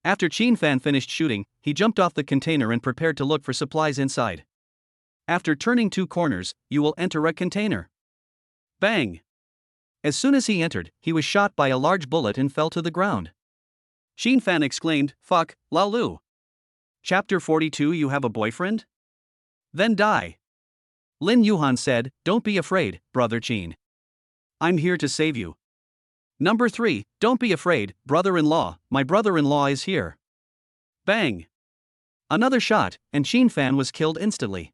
After Xin Fan finished shooting, he jumped off the container and prepared to look for supplies inside. After turning 2 corners, you will enter a container. Bang! As soon as he entered, he was shot by a large bullet and fell to the ground. Xin Fan exclaimed, "Fuck, Lalu." Chapter 42. You have a boyfriend? Then die. Lin Yuhan said, "Don't be afraid, brother Qin. I'm here to save you." Number 3, "Don't be afraid, brother-in-law, my brother-in-law is here." Bang! Another shot, and Xin Fan was killed instantly.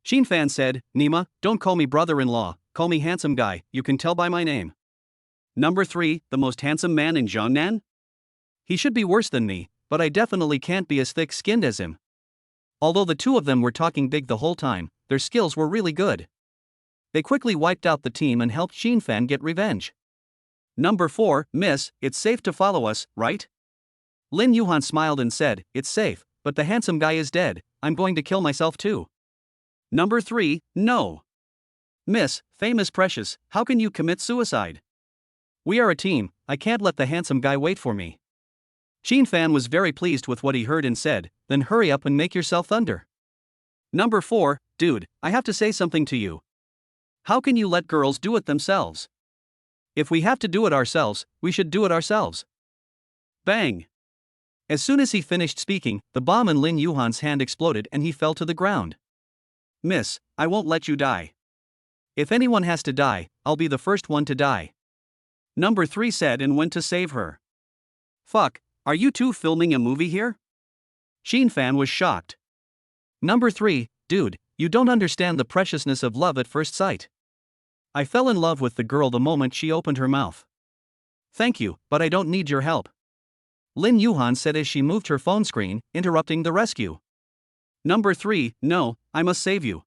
Xin Fan said, "Nima, don't call me brother-in-law, call me handsome guy, you can tell by my name." Number 3, "The most handsome man in Jiangnan? He should be worse than me, but I definitely can't be as thick-skinned as him." Although the two of them were talking big the whole time, their skills were really good. They quickly wiped out the team and helped Xin Fan get revenge. Number 4, "Miss, it's safe to follow us, right?" Lin Yuhan smiled and said, "It's safe, but the handsome guy is dead, I'm going to kill myself too." Number 3, "No. Miss, famous precious, how can you commit suicide? We are a team, I can't let the handsome guy wait for me." Xin Fan was very pleased with what he heard and said, "Then hurry up and make yourself thunder." Number 4, "Dude, I have to say something to you. How can you let girls do it themselves? If we have to do it ourselves, we should do it ourselves." Bang! As soon as he finished speaking, the bomb in Lin Yuhan's hand exploded and he fell to the ground. "Miss, I won't let you die. If anyone has to die, I'll be the first one to die." Number 3 said and went to save her. "Fuck, are you two filming a movie here?" Xin Fan was shocked. Number 3, "Dude, you don't understand the preciousness of love at first sight. I fell in love with the girl the moment she opened her mouth. Thank you, but I don't need your help," Lin Yuhan said as she moved her phone screen, interrupting the rescue. Number 3, "No, I must save you."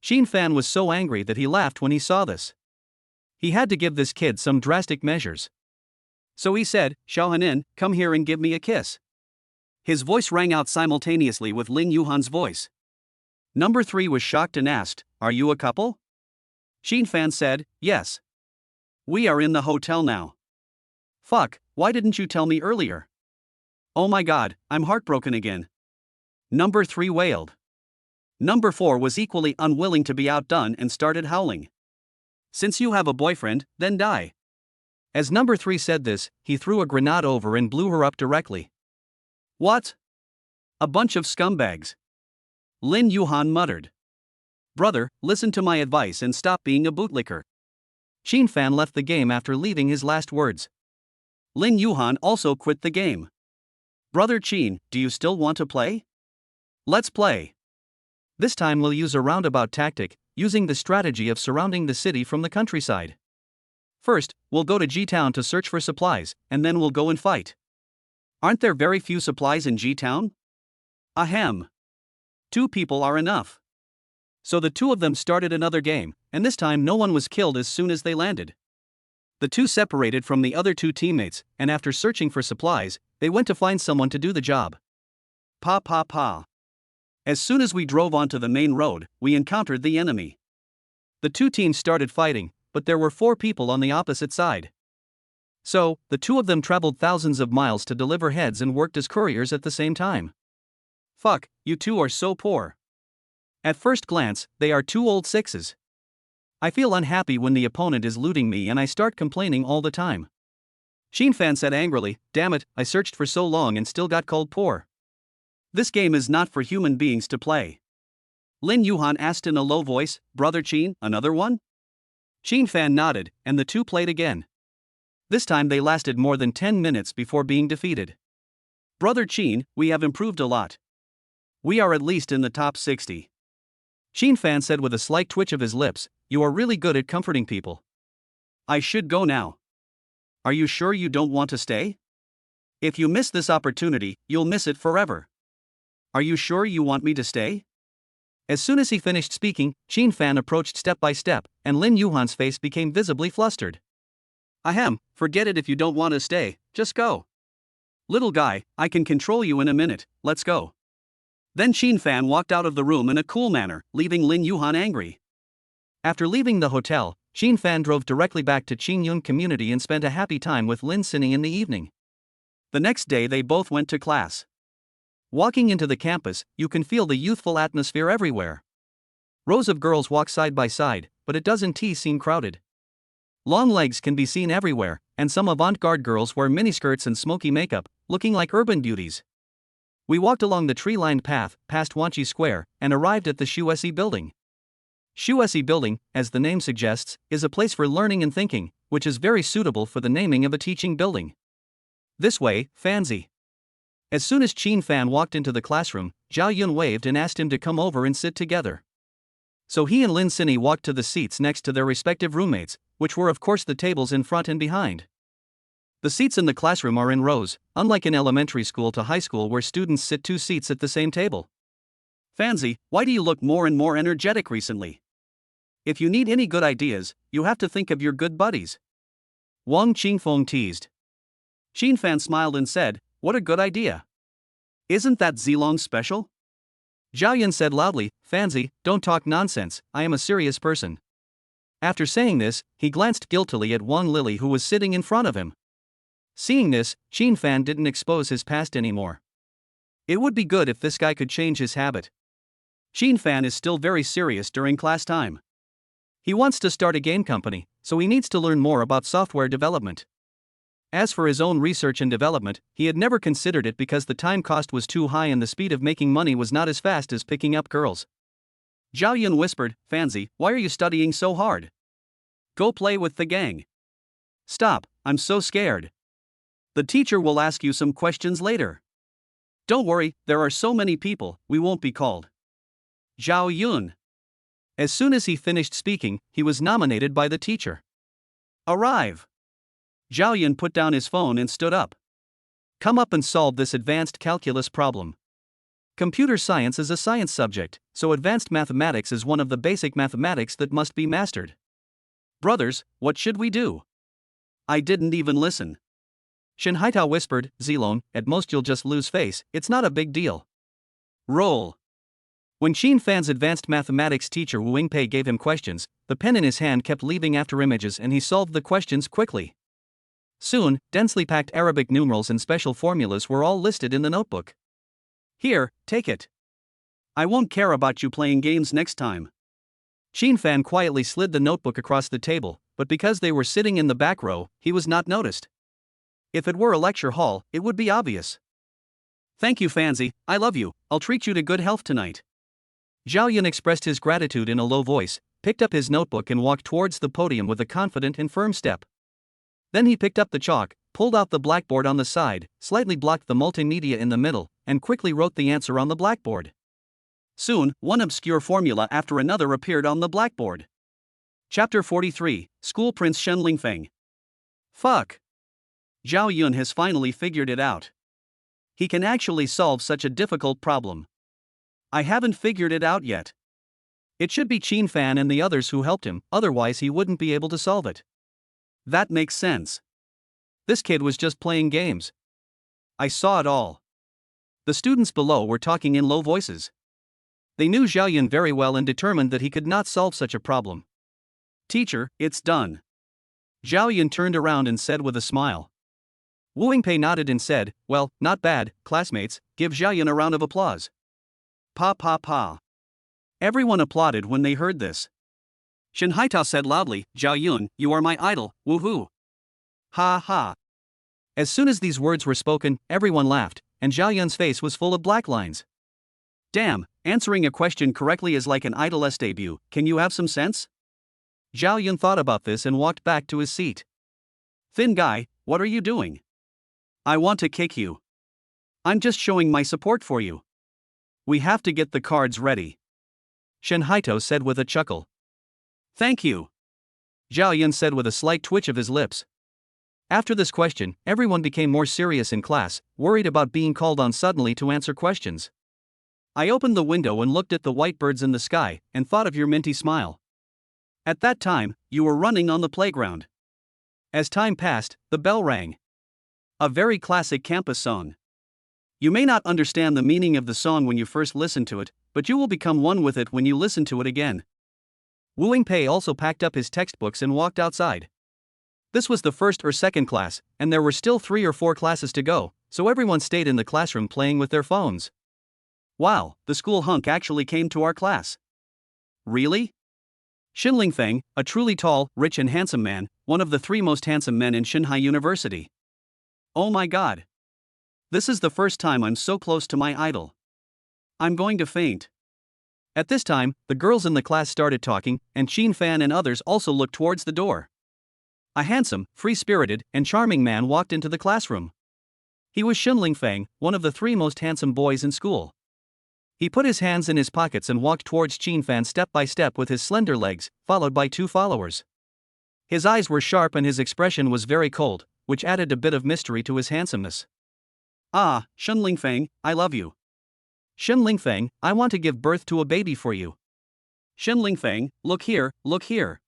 Xin Fan was so angry that he laughed when he saw this. He had to give this kid some drastic measures. So he said, "Xiaohanin, come here and give me a kiss." His voice rang out simultaneously with Lin Yuhan's voice. Number 3 was shocked and asked, "Are you a couple?" Xin Fan said, "Yes. We are in the hotel now." "Fuck, why didn't you tell me earlier? Oh my god, I'm heartbroken again." Number 3 wailed. Number 4 was equally unwilling to be outdone and started howling. "Since you have a boyfriend, then die." As number 3 said this, he threw a grenade over and blew her up directly. "What? A bunch of scumbags," Lin Yuhan muttered. "Brother, listen to my advice and stop being a bootlicker." Xin Fan left the game after leaving his last words. Lin Yuhan also quit the game. "Brother Qin, do you still want to play? Let's play. This time we'll use a roundabout tactic, using the strategy of surrounding the city from the countryside. First, we'll go to G-Town to search for supplies, and then we'll go and fight. Aren't there very few supplies in G-Town? Ahem. 2 people are enough." So the two of them started another game, and this time no one was killed as soon as they landed. The two separated from the other 2 teammates, and after searching for supplies, they went to find someone to do the job. Pa pa pa. As soon as we drove onto the main road, we encountered the enemy. The 2 teams started fighting, but there were 4 people on the opposite side. So, the 2 of them traveled thousands of miles to deliver heads and worked as couriers at the same time. Fuck, you 2 are so poor. At first glance, they are 2 old 6s. I feel unhappy when the opponent is looting me and I start complaining all the time. Xin Fan said angrily, "Damn it, I searched for so long and still got called poor. This game is not for human beings to play." Lin Yuhan asked in a low voice, "Brother Qin, another one?" Xin Fan nodded, and the 2 played again. This time they lasted more than 10 minutes before being defeated. "Brother Qin, we have improved a lot. We are at least in the top 60. Xin Fan said with a slight twitch of his lips, "You are really good at comforting people. I should go now. Are you sure you don't want to stay? If you miss this opportunity, you'll miss it forever. Are you sure you want me to stay?" As soon as he finished speaking, Xin Fan approached step by step, and Lin Yuhan's face became visibly flustered. "Ahem, forget it if you don't want to stay, just go." Little guy, I can control you in a minute, let's go. Then Qin Fan walked out of the room in a cool manner, leaving Lin Yuhan angry. After leaving the hotel, Qin Fan drove directly back to Qingyun Community and spent a happy time with Lin Sinny in the evening. The next day they both went to class. Walking into the campus, you can feel the youthful atmosphere everywhere. Rows of girls walk side by side, but it doesn't seem crowded. Long legs can be seen everywhere, and some avant-garde girls wear miniskirts and smoky makeup, looking like urban beauties. We walked along the tree-lined path, past Wanchi Square, and arrived at the Shuesi Building. Shuesi Building, as the name suggests, is a place for learning and thinking, which is very suitable for the naming of a teaching building. This way, Fanzi. As soon as Qin Fan walked into the classroom, Zhao Yun waved and asked him to come over and sit together. So he and Lin Sinny walked to the seats next to their respective roommates, which were of course the tables in front and behind. The seats in the classroom are in rows, unlike in elementary school to high school where students sit 2 seats at the same table. Fanzi, why do you look more and more energetic recently? If you need any good ideas, you have to think of your good buddies. Wang Qingfeng teased. Qin Fan smiled and said, what a good idea. Isn't that Zilong special? Zhao Yun said loudly, Fanzi, don't talk nonsense, I am a serious person. After saying this, he glanced guiltily at Wang Lily who was sitting in front of him. Seeing this, Qin Fan didn't expose his past anymore. It would be good if this guy could change his habit. Qin Fan is still very serious during class time. He wants to start a game company, so he needs to learn more about software development. As for his own research and development, he had never considered it because the time cost was too high and the speed of making money was not as fast as picking up girls. Zhao Yun whispered, Fanzi, why are you studying so hard? Go play with the gang. Stop, I'm so scared. The teacher will ask you some questions later. Don't worry, there are so many people, we won't be called. Zhao Yun. As soon as he finished speaking, he was nominated by the teacher. Arrive. Zhao Yun put down his phone and stood up. Come up and solve this advanced calculus problem. Computer science is a science subject, so advanced mathematics is one of the basic mathematics that must be mastered. Brothers, what should we do? I didn't even listen. Shen Haitao whispered, Zilong, at most you'll just lose face, it's not a big deal. Roll. When Qin Fan's advanced mathematics teacher Wu Yingpei gave him questions, the pen in his hand kept leaving after images and he solved the questions quickly. Soon, densely packed Arabic numerals and special formulas were all listed in the notebook. Here, take it. I won't care about you playing games next time. Qin Fan quietly slid the notebook across the table, but because they were sitting in the back row, he was not noticed. If it were a lecture hall, it would be obvious. Thank you, Fanzi, I love you, I'll treat you to good health tonight. Zhao Yun expressed his gratitude in a low voice, picked up his notebook and walked towards the podium with a confident and firm step. Then he picked up the chalk, pulled out the blackboard on the side, slightly blocked the multimedia in the middle, and quickly wrote the answer on the blackboard. Soon, one obscure formula after another appeared on the blackboard. Chapter 43, School Prince Shen Lingfeng. Fuck. Zhao Yun has finally figured it out. He can actually solve such a difficult problem. I haven't figured it out yet. It should be Qin Fan and the others who helped him, otherwise he wouldn't be able to solve it. That makes sense. This kid was just playing games. I saw it all. The students below were talking in low voices. They knew Zhao Yun very well and determined that he could not solve such a problem. Teacher, it's done. Zhao Yun turned around and said with a smile. Wu Yingpei nodded and said, well, not bad, classmates, give Zhao Yun a round of applause. Pa pa pa. Everyone applauded when they heard this. Shen Haitao said loudly, Zhao Yun, you are my idol, woohoo. Ha ha. As soon as these words were spoken, everyone laughed, and Zhao Yun's face was full of black lines. Damn, answering a question correctly is like an idol's debut, can you have some sense? Zhao Yun thought about this and walked back to his seat. Thin guy, what are you doing? I want to kick you. I'm just showing my support for you. We have to get the cards ready. Shen Haitao said with a chuckle. Thank you. Zhao Yun said with a slight twitch of his lips. After this question, everyone became more serious in class, worried about being called on suddenly to answer questions. I opened the window and looked at the white birds in the sky, and thought of your minty smile. At that time, you were running on the playground. As time passed, the bell rang. A very classic campus song. You may not understand the meaning of the song when you first listen to it, but you will become one with it when you listen to it again. Wu Yingpei also packed up his textbooks and walked outside. This was the first or second class, and there were still 3 or 4 classes to go, so everyone stayed in the classroom playing with their phones. Wow, the school hunk actually came to our class. Really? Xin Lingfeng, a truly tall, rich and handsome man, one of the 3 most handsome men in Shanghai University. Oh my god. This is the first time I'm so close to my idol. I'm going to faint. At this time, the girls in the class started talking, and Qin Fan and others also looked towards the door. A handsome, free-spirited, and charming man walked into the classroom. He was Xin Lingfeng, one of the 3 most handsome boys in school. He put his hands in his pockets and walked towards Qin Fan step by step with his slender legs, followed by 2 followers. His eyes were sharp and his expression was very cold, which added a bit of mystery to his handsomeness. Ah, Xin Lingfeng, I love you. Xin Lingfeng, I want to give birth to a baby for you. Xin Lingfeng, look here, look here.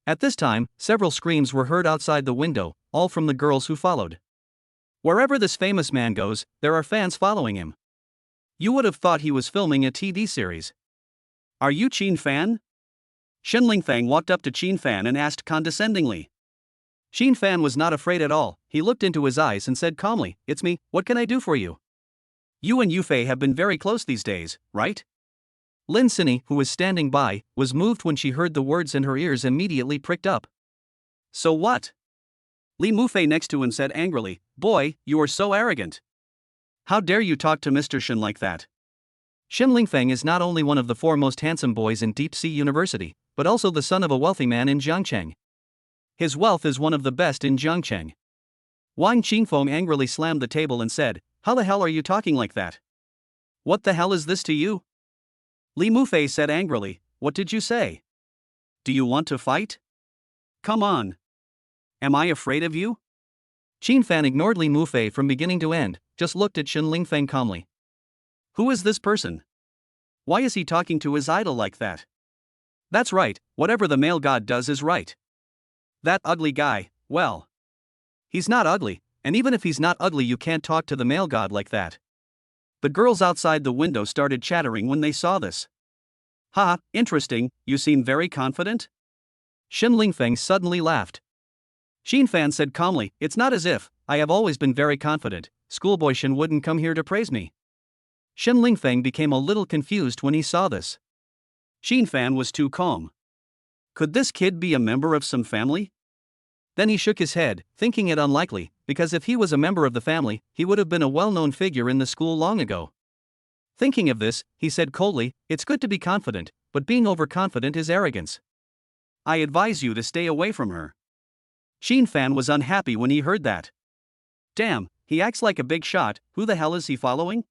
At this time, several screams were heard outside the window, all from the girls who followed. Wherever this famous man goes, there are fans following him. You would have thought he was filming a TV series. Are you Qin Fan? Xin Lingfeng walked up to Qin Fan and asked condescendingly. Qin Fan was not afraid at all. He looked into his eyes and said calmly, "It's me, what can I do for you?" You and Yufei have been very close these days, right? Lin Sinny, who was standing by, was moved when she heard the words and her ears immediately pricked up. So what? Li Mufei next to him said angrily, "Boy, you are so arrogant. How dare you talk to Mr. Shen like that?" Xin Lingfeng is not only one of the 4 most handsome boys in Deep Sea University, but also the son of a wealthy man in Jiangcheng. His wealth is one of the best in Jiangcheng. Wang Qingfeng angrily slammed the table and said, "How the hell are you talking like that? What the hell is this to you?" Li Mufei said angrily, "What did you say? Do you want to fight? Come on. Am I afraid of you?" Qin Fan ignored Li Mufei from beginning to end, just looked at Xin Lingfeng calmly. Who is this person? Why is he talking to his idol like that? That's right, whatever the male god does is right. That ugly guy, well. He's not ugly, and even if he's not ugly you can't talk to the male god like that. The girls outside the window started chattering when they saw this. "Ha, interesting, you seem very confident?" Xin Lingfeng suddenly laughed. Qin Fan said calmly, "It's not as if, I have always been very confident, schoolboy Shen wouldn't come here to praise me." Xin Lingfeng became a little confused when he saw this. Qin Fan was too calm. Could this kid be a member of some family? Then he shook his head, thinking it unlikely, because if he was a member of the family, he would have been a well-known figure in the school long ago. Thinking of this, he said coldly, "It's good to be confident, but being overconfident is arrogance. I advise you to stay away from her." Qin Fan was unhappy when he heard that. Damn, he acts like a big shot, who the hell is he following?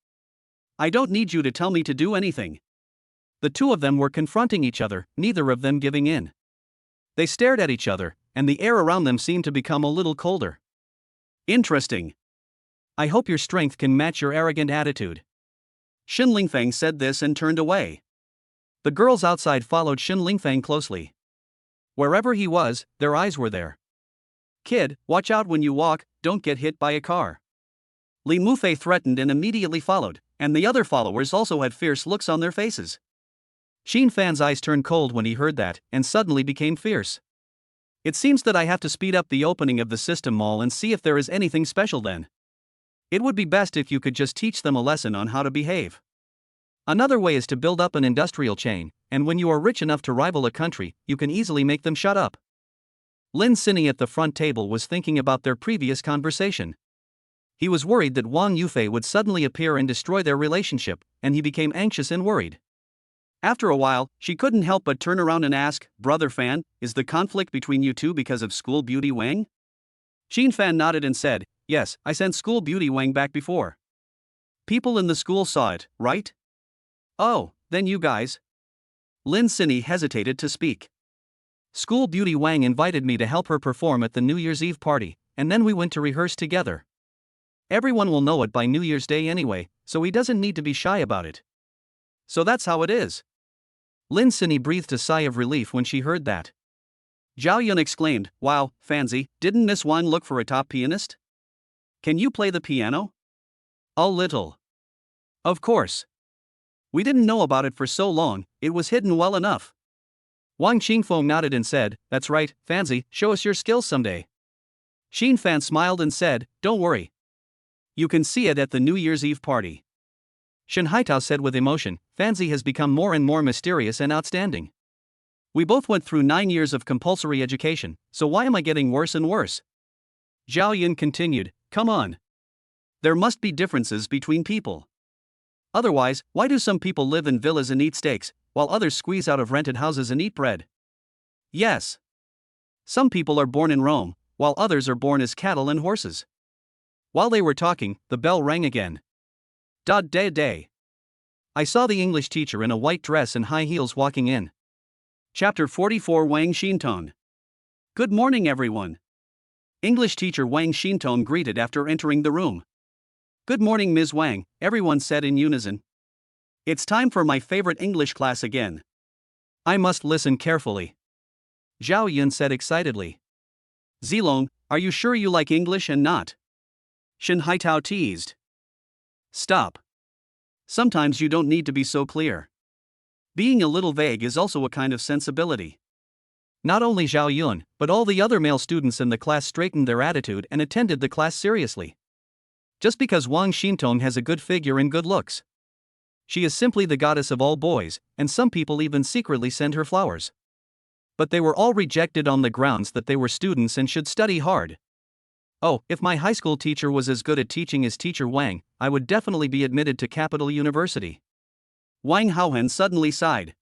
I don't need you to tell me to do anything. The 2 of them were confronting each other, neither of them giving in. They stared at each other, and the air around them seemed to become a little colder. Interesting. I hope your strength can match your arrogant attitude. Xin Lingfeng said this and turned away. The girls outside followed Xin Lingfeng closely. Wherever he was, their eyes were there. "Kid, watch out when you walk, don't get hit by a car." Li Mufei threatened and immediately followed, and the other followers also had fierce looks on their faces. Qin Fan's eyes turned cold when he heard that, and suddenly became fierce. It seems that I have to speed up the opening of the system mall and see if there is anything special then. It would be best if you could just teach them a lesson on how to behave. Another way is to build up an industrial chain, and when you are rich enough to rival a country, you can easily make them shut up. Lin Sinny at the front table was thinking about their previous conversation. He was worried that Wang Yufei would suddenly appear and destroy their relationship, and he became anxious and worried. After a while, she couldn't help but turn around and ask, "Brother Fan, is the conflict between you 2 because of School Beauty Wang?" Qin Fan nodded and said, "Yes, I sent School Beauty Wang back before. People in the school saw it, right?" "Oh, then you guys." Lin Sinny hesitated to speak. "School Beauty Wang invited me to help her perform at the New Year's Eve party, and then we went to rehearse together. Everyone will know it by New Year's Day anyway, so he doesn't need to be shy about it." "So that's how it is." Lin Sinny breathed a sigh of relief when she heard that. Zhao Yun exclaimed, "Wow, Fancy, didn't Miss Wang look for a top pianist?" Can you play the piano? A little. Of course. We didn't know about it for so long, it was hidden well enough. Wang Xingfeng nodded and said, That's right, Fanzi, show us your skills someday. Xin Fan smiled and said, Don't worry. You can see it at the New Year's Eve party. Shen Haitao said with emotion, Fanzi has become more and more mysterious and outstanding. We both went through 9 years of compulsory education, so why am I getting worse and worse? Zhao Yun continued, Come on. There must be differences between people. Otherwise, why do some people live in villas and eat steaks, while others squeeze out of rented houses and eat bread? Yes. Some people are born in Rome, while others are born as cattle and horses. While they were talking, the bell rang again. Day. I saw the English teacher in a white dress and high heels walking in. Chapter 44 Wang Xintong. Good morning, everyone. English teacher Wang Xintong greeted after entering the room. Good morning, Ms. Wang, everyone said in unison. It's time for my favorite English class again. I must listen carefully. Zhao Yun said excitedly. Zilong, are you sure you like English and not? Shen Haitao teased. Stop. Sometimes you don't need to be so clear. Being a little vague is also a kind of sensibility. Not only Zhao Yun, but all the other male students in the class straightened their attitude and attended the class seriously. Just because Wang Xintong has a good figure and good looks. She is simply the goddess of all boys, and some people even secretly send her flowers. But they were all rejected on the grounds that they were students and should study hard. Oh, if my high school teacher was as good at teaching as teacher Wang, I would definitely be admitted to Capital University. Wang Haohen suddenly sighed.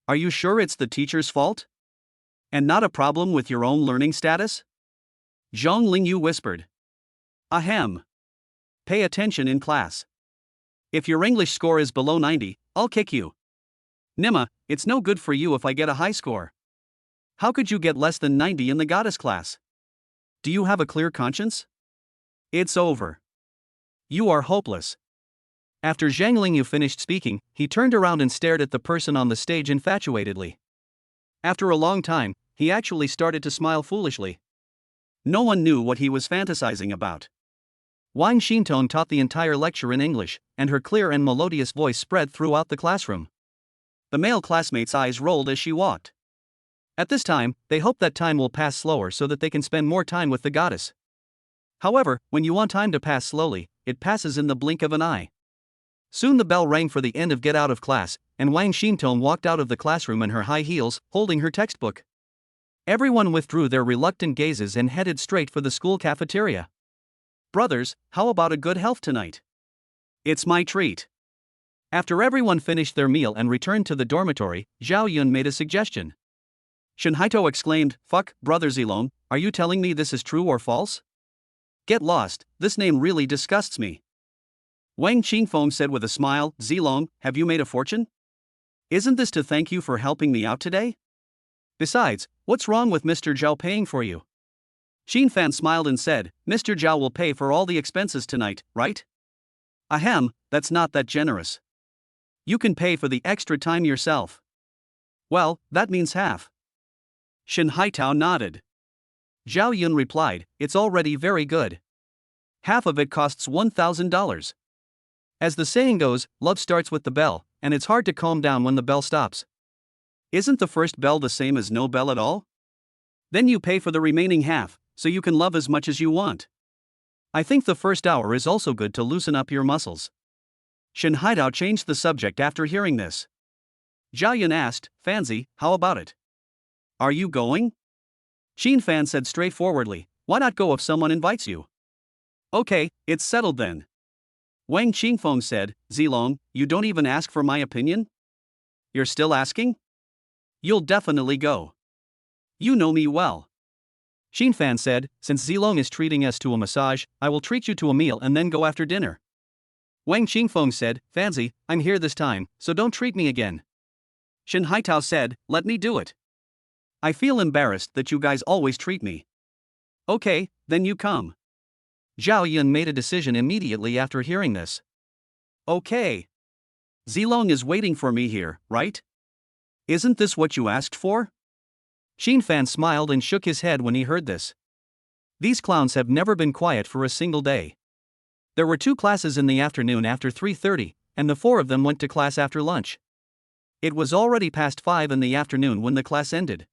Are you sure it's the teacher's fault? And not a problem with your own learning status? Zhang Lingyu whispered. Ahem. Pay attention in class. If your English score is below 90, I'll kick you. Nima, it's no good for you if I get a high score. How could you get less than 90 in the goddess class? Do you have a clear conscience? It's over. You are hopeless. After Zhang Lingyu finished speaking, he turned around and stared at the person on the stage infatuatedly. After a long time, he actually started to smile foolishly. No one knew what he was fantasizing about. Wang Xintong taught the entire lecture in English, and her clear and melodious voice spread throughout the classroom. The male classmates' eyes rolled as she walked. At this time, they hope that time will pass slower so that they can spend more time with the goddess. However, when you want time to pass slowly, it passes in the blink of an eye. Soon the bell rang for the end of get out of class, and Wang Xintong walked out of the classroom in her high heels, holding her textbook. Everyone withdrew their reluctant gazes and headed straight for the school cafeteria. Brothers, how about a good health tonight? It's my treat. After everyone finished their meal and returned to the dormitory, Zhao Yun made a suggestion. Shen Haito exclaimed, Fuck, Brother Zilong, are you telling me this is true or false? Get lost, this name really disgusts me. Wang Qingfeng said with a smile, Zilong, have you made a fortune? Isn't this to thank you for helping me out today? Besides, what's wrong with Mr. Zhao paying for you? Xin Fan smiled and said, Mr. Zhao will pay for all the expenses tonight, right? Ahem, that's not that generous. You can pay for the extra time yourself. Well, that means half. Shen Haitao nodded. Zhao Yun replied, It's already very good. Half of it costs $1,000. As the saying goes, love starts with the bell, and it's hard to calm down when the bell stops. Isn't the first bell the same as no bell at all? Then you pay for the remaining half, so you can love as much as you want. I think the first hour is also good to loosen up your muscles. Shen Haidao changed the subject after hearing this. Zhao Yun asked, Fanzi, how about it? Are you going? Xin Fan said straightforwardly, Why not go if someone invites you? Okay, it's settled then. Wang Qingfeng said, Zilong, you don't even ask for my opinion? You're still asking? You'll definitely go. You know me well. Xin Fan said, Since Zilong is treating us to a massage, I will treat you to a meal and then go after dinner. Wang Qingfeng said, Fanzi, I'm here this time, so don't treat me again. Shen Haitao said, Let me do it. I feel embarrassed that you guys always treat me. Okay, then you come. Zhao Yun made a decision immediately after hearing this. Okay. Zilong is waiting for me here, right? Isn't this what you asked for? Xin Fan smiled and shook his head when he heard this. These clowns have never been quiet for a single day. There were 2 classes in the afternoon after 3:30, and the 4 of them went to class after lunch. It was already past 5 in the afternoon when the class ended.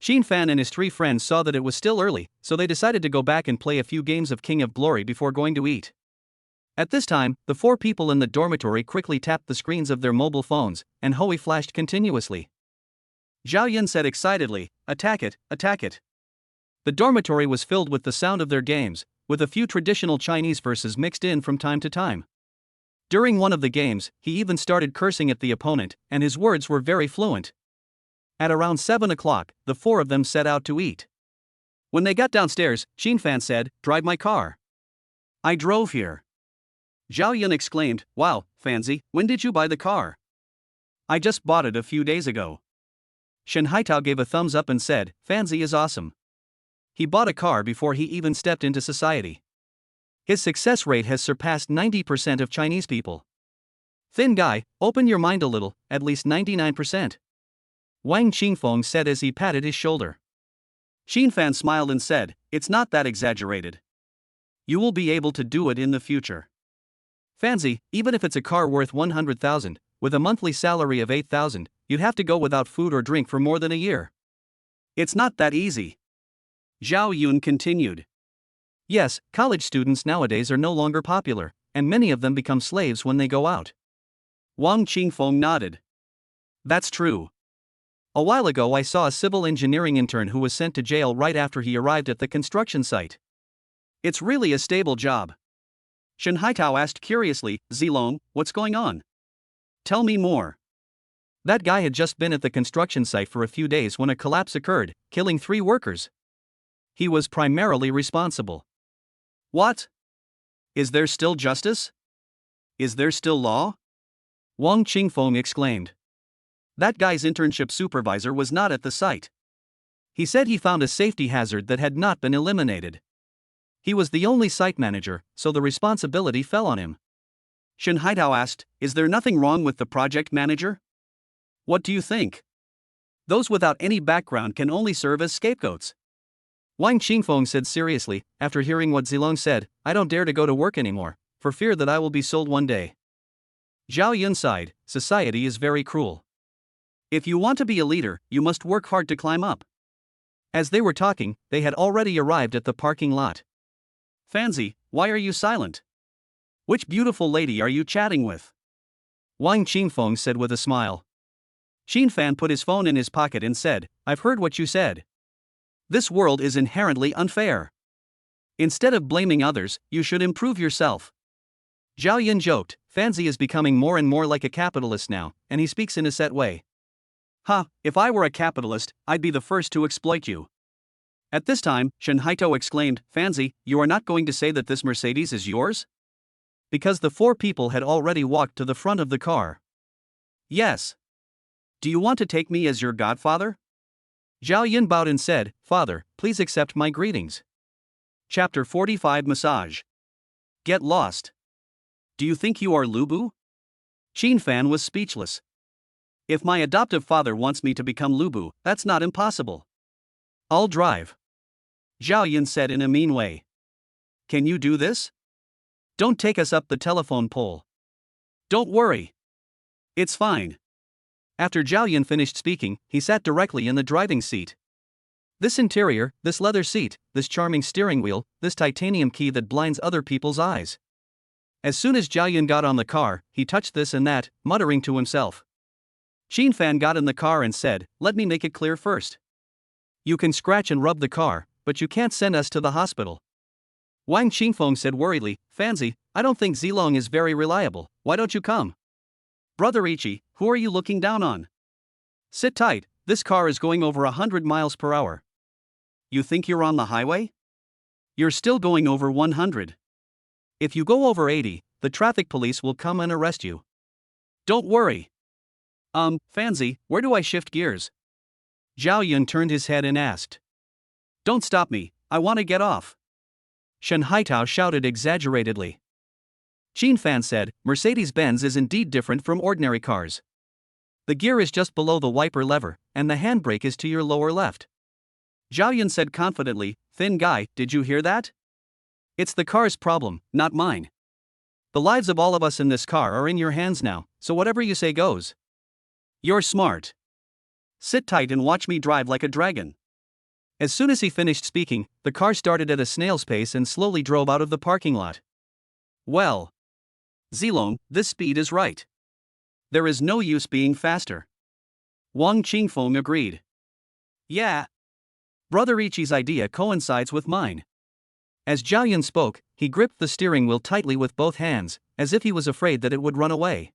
Xin Fan and his 3 friends saw that it was still early, so they decided to go back and play a few games of King of Glory before going to eat. At this time, the 4 people in the dormitory quickly tapped the screens of their mobile phones, and Hui flashed continuously. Zhao Yun said excitedly, "Attack it, attack it." The dormitory was filled with the sound of their games, with a few traditional Chinese verses mixed in from time to time. During one of the games, he even started cursing at the opponent, and his words were very fluent. At around 7 o'clock, the 4 of them set out to eat. When they got downstairs, Xin Fan said, "Drive my car." "I drove here." Zhao Yun exclaimed, "Wow, Fanzi, when did you buy the car?" "I just bought it a few days ago." Shen Haitao gave a thumbs up and said, "Fanzi is awesome. He bought a car before he even stepped into society. His success rate has surpassed 90% of Chinese people. Thin guy, open your mind a little, at least 99%. Wang Qingfeng said as he patted his shoulder. Xin Fan smiled and said, "It's not that exaggerated. You will be able to do it in the future. Fanzi, even if it's a car worth 100,000, with a monthly salary of 8,000, you'd have to go without food or drink for more than a year. It's not that easy." Zhao Yun continued. "Yes, college students nowadays are no longer popular, and many of them become slaves when they go out." Wang Qingfeng nodded. "That's true. A while ago I saw a civil engineering intern who was sent to jail right after he arrived at the construction site. It's really a stable job." Shen Haitao asked curiously, "Zilong, what's going on? Tell me more." That guy had just been at the construction site for a few days when a collapse occurred, killing 3 workers. He was primarily responsible. What? Is there still justice? Is there still law? Wang Qingfeng exclaimed. That guy's internship supervisor was not at the site. He said he found a safety hazard that had not been eliminated. He was the only site manager, so the responsibility fell on him. Shen Haitao asked, "Is there nothing wrong with the project manager? What do you think? Those without any background can only serve as scapegoats." Wang Qingfeng said seriously, after hearing what Zilong said, "I don't dare to go to work anymore, for fear that I will be sold one day." Zhao Yun sighed, "Society is very cruel. If you want to be a leader, you must work hard to climb up." As they were talking, they had already arrived at the parking lot. "Fanzi, why are you silent? Which beautiful lady are you chatting with?" Wang Qingfeng said with a smile. Xin Fan put his phone in his pocket and said, "I've heard what you said. This world is inherently unfair. Instead of blaming others, you should improve yourself." Zhao Yun joked, "Fanzi is becoming more and more like a capitalist now, and he speaks in a set way. Ha, if I were a capitalist, I'd be the first to exploit you." At this time, Shen Haitao exclaimed, "Fanzi, you are not going to say that this Mercedes is yours?" Because the 4 people had already walked to the front of the car. "Yes. Do you want to take me as your godfather?" Zhao Yun bowed and said, "Father, please accept my greetings." Chapter 45 Massage. Get lost. Do you think you are Lubu? Xin Fan was speechless. If my adoptive father wants me to become Lubu, that's not impossible. I'll drive. Zhao Yun said in a mean way. Can you do this? Don't take us up the telephone pole. Don't worry. It's fine. After Zhao Yun finished speaking, he sat directly in the driving seat. This interior, this leather seat, this charming steering wheel, this titanium key that blinds other people's eyes. As soon as Zhao Yun got on the car, he touched this and that, muttering to himself. Xin Fan got in the car and said, "Let me make it clear first. You can scratch and rub the car, but you can't send us to the hospital." Wang Qingfeng said worriedly, "Fanzi, I don't think Zilong is very reliable, why don't you come?" "Brother Ichi, who are you looking down on? Sit tight, this car is going over 100 miles per hour. You think you're on the highway? You're still going over 100. If you go over 80, the traffic police will come and arrest you. Don't worry. Fanzi, where do I shift gears?" Zhao Yun turned his head and asked. "Don't stop me, I want to get off." Shen Haitao shouted exaggeratedly. Xin Fan said, "Mercedes-Benz is indeed different from ordinary cars. The gear is just below the wiper lever, and the handbrake is to your lower left. Zhao Yun said confidently, "Thin guy, did you hear that? It's the car's problem, not mine. The lives of all of us in this car are in your hands now, so whatever you say goes. You're smart. Sit tight and watch me drive like a dragon." As soon as he finished speaking, the car started at a snail's pace and slowly drove out of the parking lot. "Well, Zilong, this speed is right. There is no use being faster." Wang Qingfeng agreed. "Yeah. Brother Ichi's idea coincides with mine." As Zhao Yun spoke, he gripped the steering wheel tightly with both hands, as if he was afraid that it would run away.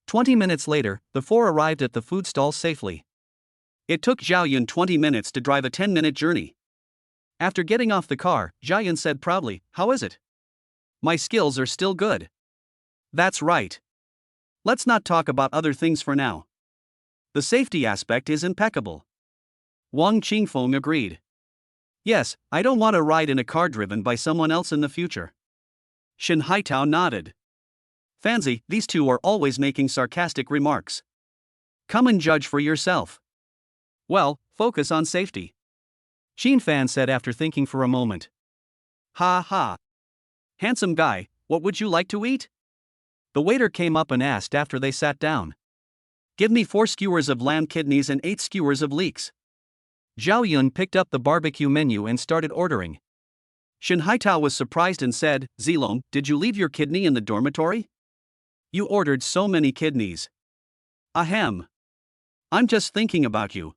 20 minutes later, the four arrived at the food stall safely. It took Zhao Yun 20 minutes to drive a 10-minute journey. After getting off the car, Zhao Yun said proudly, "How is it? My skills are still good." "That's right. Let's not talk about other things for now. The safety aspect is impeccable." Wang Qingfeng agreed. "Yes, I don't want to ride in a car driven by someone else in the future." Shin Haitao nodded. "Fancy, these two are always making sarcastic remarks. Come and judge for yourself." "Well, focus on safety," Shin Fan said after thinking for a moment. "Ha ha. Handsome guy, what would you like to eat?" The waiter came up and asked after they sat down. "Give me 4 skewers of lamb kidneys and 8 skewers of leeks." Zhao Yun picked up the barbecue menu and started ordering. Shin Haitao was surprised and said, "Zilong, did you leave your kidney in the dormitory? You ordered so many kidneys." "Ahem. I'm just thinking about you.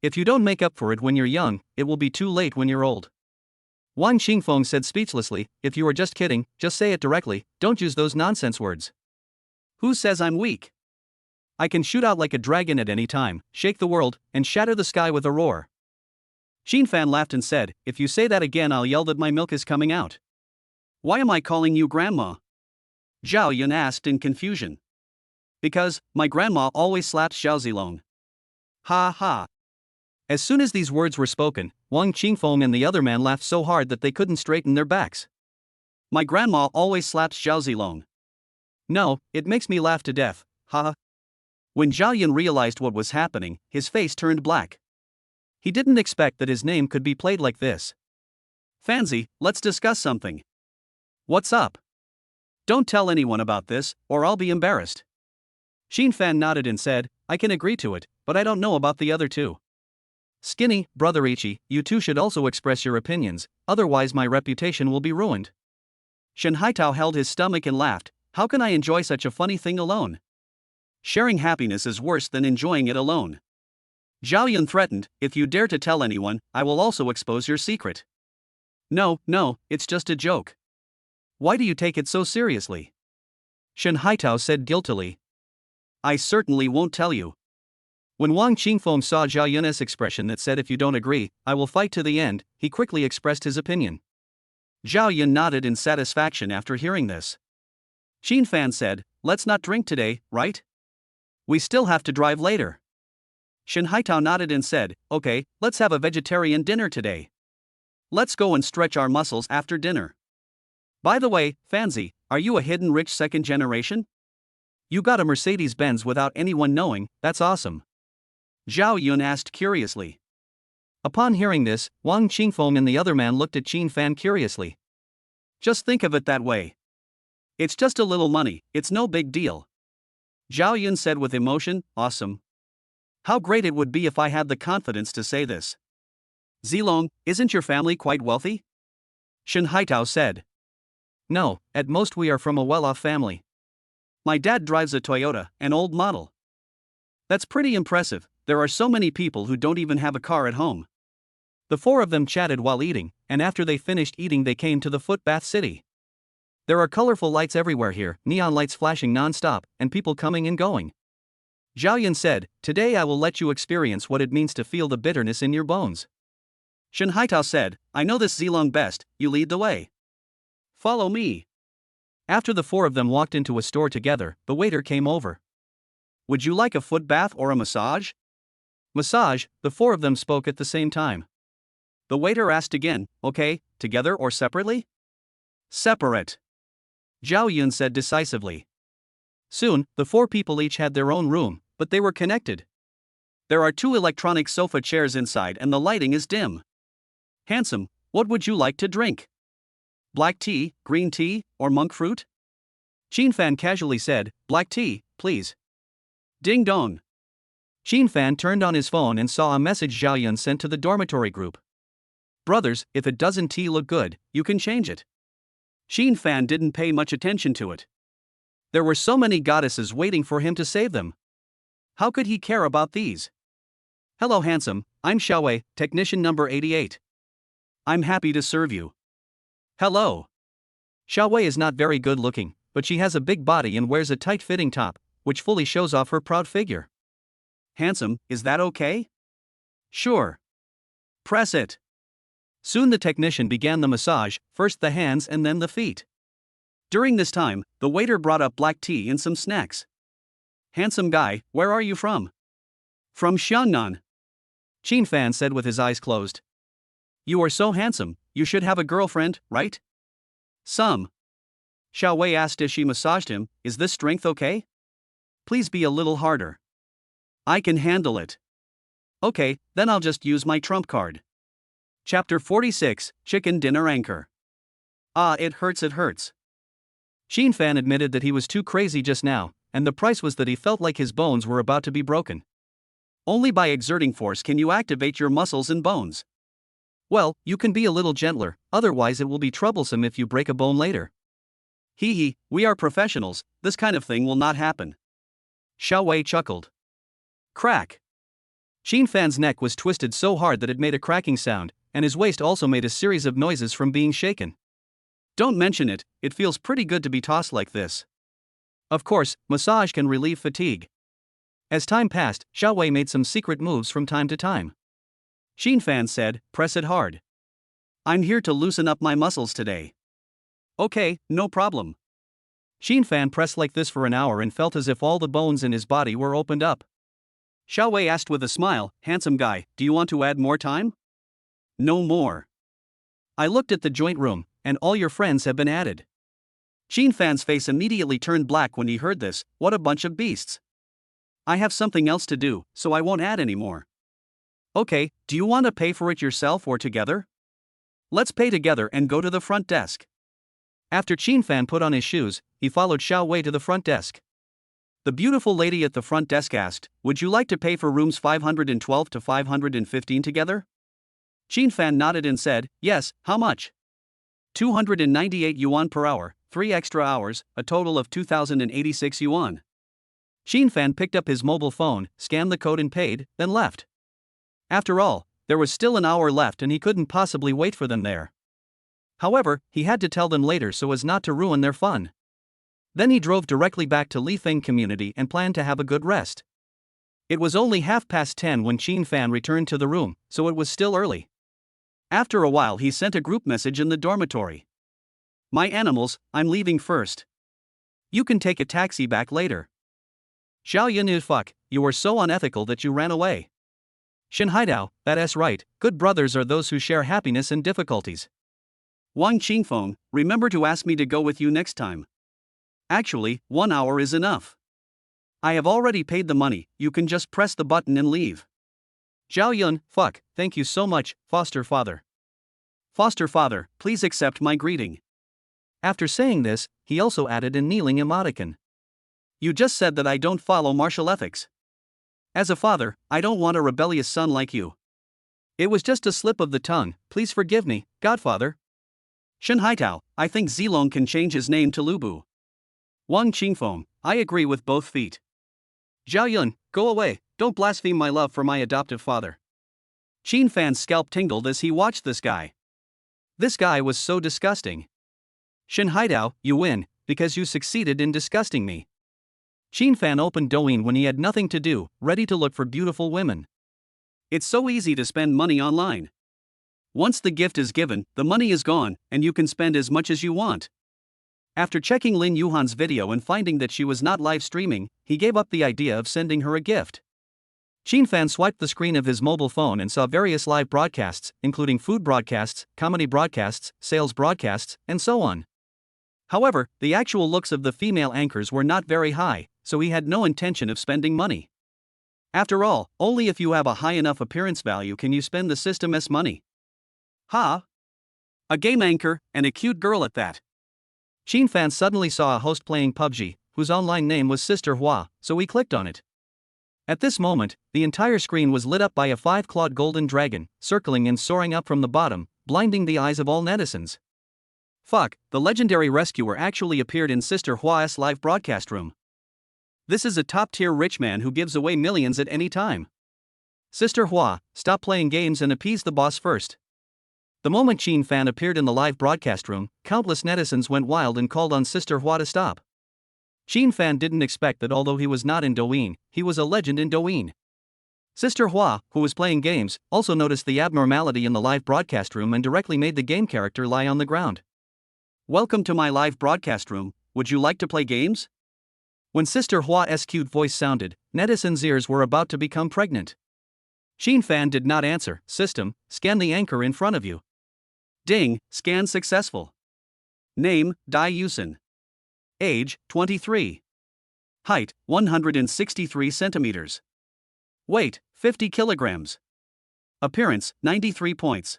If you don't make up for it when you're young, it will be too late when you're old." Wang Qingfeng said speechlessly, "If you are just kidding, just say it directly, don't use those nonsense words." "Who says I'm weak? I can shoot out like a dragon at any time, shake the world, and shatter the sky with a roar." Shin Fan laughed and said, "If you say that again, I'll yell that my milk is coming out." "Why am I calling you grandma?" Zhao Yun asked in confusion. "Because my grandma always slapped Xiao Zilong." Ha ha. As soon as these words were spoken, Wang Qingfeng and the other man laughed so hard that they couldn't straighten their backs. "My grandma always slapped Xiao Zilong." "No, it makes me laugh to death, ha." When Zhao Yun realized what was happening, his face turned black. He didn't expect that his name could be played like this. "Fancy, let's discuss something." "What's up?" "Don't tell anyone about this, or I'll be embarrassed." Shin Fan nodded and said, "I can agree to it, but I don't know about the other two." "Skinny, Brother Ichi, you two should also express your opinions, otherwise my reputation will be ruined." Shin Haitao held his stomach and laughed, "How can I enjoy such a funny thing alone? Sharing happiness is worse than enjoying it alone." Zhao Yun threatened, "If you dare to tell anyone, I will also expose your secret." No, it's just a joke." "Why do you take it so seriously?" Shin Haitao said guiltily. "I certainly won't tell you." When Wang Qingfeng saw Zhao Yun's expression that said, "If you don't agree, I will fight to the end," he quickly expressed his opinion. Zhao Yun nodded in satisfaction after hearing this. Shin Fan said, "Let's not drink today, right? We still have to drive later." Shin Haitao nodded and said, "Okay, let's have a vegetarian dinner today. Let's go and stretch our muscles after dinner. By the way, Fanzi, are you a hidden rich second generation? You got a Mercedes-Benz without anyone knowing, that's awesome." Zhao Yun asked curiously. Upon hearing this, Wang Qingfeng and the other man looked at Shin Fan curiously. "Just think of it that way. It's just a little money, it's no big deal." Zhao Yun said with emotion, "Awesome. How great it would be if I had the confidence to say this." "Zilong, isn't your family quite wealthy?" Shin Haitao said. "No, at most we are from a well-off family. My dad drives a Toyota, an old model." "That's pretty impressive, there are so many people who don't even have a car at home." The four of them chatted while eating, and after they finished eating they came to the footbath city. There are colorful lights everywhere here, neon lights flashing non-stop, and people coming and going. Zhao Yun said, "Today I will let you experience what it means to feel the bitterness in your bones." Shin Haitao said, "I know this Zilong best, you lead the way. Follow me." After the four of them walked into a store together, the waiter came over. "Would you like a foot bath or a massage?" "Massage," the four of them spoke at the same time. The waiter asked again, "Okay, together or separately?" "Separate," Zhao Yun said decisively. Soon, the four people each had their own room, but they were connected. There are 2 electronic sofa chairs inside and the lighting is dim. Handsome, what would you like to drink? Black tea, green tea, or monk fruit? Fan casually said, black tea, please. Ding dong. Fan turned on his phone and saw a message Zhao Yun sent to the dormitory group. Brothers, if it doesn't tea look good, you can change it. Fan didn't pay much attention to it. There were so many goddesses waiting for him to save them. How could he care about these? Hello handsome, I'm Xiaowei, technician number 88. I'm happy to serve you. Hello. Xiaowei is not very good looking, but she has a big body and wears a tight-fitting top, which fully shows off her proud figure. Handsome, is that okay? Sure. Press it. Soon the technician began the massage, first the hands and then the feet. During this time, the waiter brought up black tea and some snacks. Handsome guy, where are you from? From Xiangnan. Fan said with his eyes closed. You are so handsome, you should have a girlfriend, right? Some. Xiaowei asked as she massaged him, is this strength okay? Please be a little harder. I can handle it. Okay, then I'll just use my trump card. Chapter 46, Chicken Dinner Anchor. Ah, it hurts, it hurts. Fan admitted that he was too crazy just now, and the price was that he felt like his bones were about to be broken. Only by exerting force can you activate your muscles and bones. Well, you can be a little gentler, otherwise it will be troublesome if you break a bone later. Hee hee, we are professionals, this kind of thing will not happen. Xiaowei chuckled. Crack. Fan's neck was twisted so hard that it made a cracking sound, and his waist also made a series of noises from being shaken. Don't mention it, it feels pretty good to be tossed like this. Of course, massage can relieve fatigue. As time passed, Xiaowei made some secret moves from time to time. Fan said, press it hard. I'm here to loosen up my muscles today. Okay, no problem. Fan pressed like this for an hour and felt as if all the bones in his body were opened up. Xiaowei asked with a smile, handsome guy, do you want to add more time? No more. I looked at the joint room, and all your friends have been added. Fan's face immediately turned black when he heard this, what a bunch of beasts. I have something else to do, so I won't add anymore. Okay, do you want to pay for it yourself or together? Let's pay together and go to the front desk. After Fan put on his shoes, he followed Xiaowei to the front desk. The beautiful lady at the front desk asked, would you like to pay for rooms 512 to 515 together? Fan nodded and said, yes, how much? 298 yuan per hour, 3 extra hours, a total of 2,086 yuan. Fan picked up his mobile phone, scanned the code and paid, then left. After all, there was still an hour left and he couldn't possibly wait for them there. However, he had to tell them later so as not to ruin their fun. Then he drove directly back to Lifeng community and planned to have a good rest. It was only 10:30 when Fan returned to the room, so it was still early. After a while he sent a group message in the dormitory. My animals, I'm leaving first. You can take a taxi back later. Zhao Yun, fuck, you were so unethical that you ran away. Shen Haidao, that's right, good brothers are those who share happiness and difficulties. Wang Qingfeng, remember to ask me to go with you next time. Actually, 1 hour is enough. I have already paid the money, you can just press the button and leave. Zhao Yun, fuck, thank you so much, foster father. Foster father, please accept my greeting. After saying this, he also added a kneeling emoticon. You just said that I don't follow martial ethics. As a father, I don't want a rebellious son like you. It was just a slip of the tongue, please forgive me, godfather. Shen Haitao, I think Zilong can change his name to Lubu. Wang Qingfeng, I agree with both feet. Zhao Yun, go away, don't blaspheme my love for my adoptive father. Fan's scalp tingled as he watched this guy. This guy was so disgusting. Shen Haidao, you win, because you succeeded in disgusting me. Fan opened Douyin when he had nothing to do, ready to look for beautiful women. It's so easy to spend money online. Once the gift is given, the money is gone, and you can spend as much as you want. After checking Lin Yuhan's video and finding that she was not live streaming, he gave up the idea of sending her a gift. Fan swiped the screen of his mobile phone and saw various live broadcasts, including food broadcasts, comedy broadcasts, sales broadcasts, and so on. However, the actual looks of the female anchors were not very high, so he had no intention of spending money. After all, only if you have a high enough appearance value can you spend the system's money. Ha! A game anchor, and a cute girl at that. Chin Fan suddenly saw a host playing PUBG, whose online name was Sister Hua, so he clicked on it. At this moment, the entire screen was lit up by a 5-clawed golden dragon, circling and soaring up from the bottom, blinding the eyes of all netizens. Fuck, the legendary rescuer actually appeared in Sister Hua's live broadcast room. This is a top-tier rich man who gives away millions at any time. Sister Hua, stop playing games and appease the boss first. The moment Chin Fan appeared in the live broadcast room, countless netizens went wild and called on Sister Hua to stop. Chin Fan didn't expect that although he was not in Douyin, he was a legend in Douyin. Sister Hua, who was playing games, also noticed the abnormality in the live broadcast room and directly made the game character lie on the ground. Welcome to my live broadcast room, would you like to play games? When Sister Hua's cute voice sounded, netizens' ears were about to become pregnant. Chin Fan did not answer. System, scan the anchor in front of you. Ding, scan successful. Name, Dai Yusen. Age, 23. Height, 163 centimeters. Weight, 50 kilograms. Appearance, 93 points.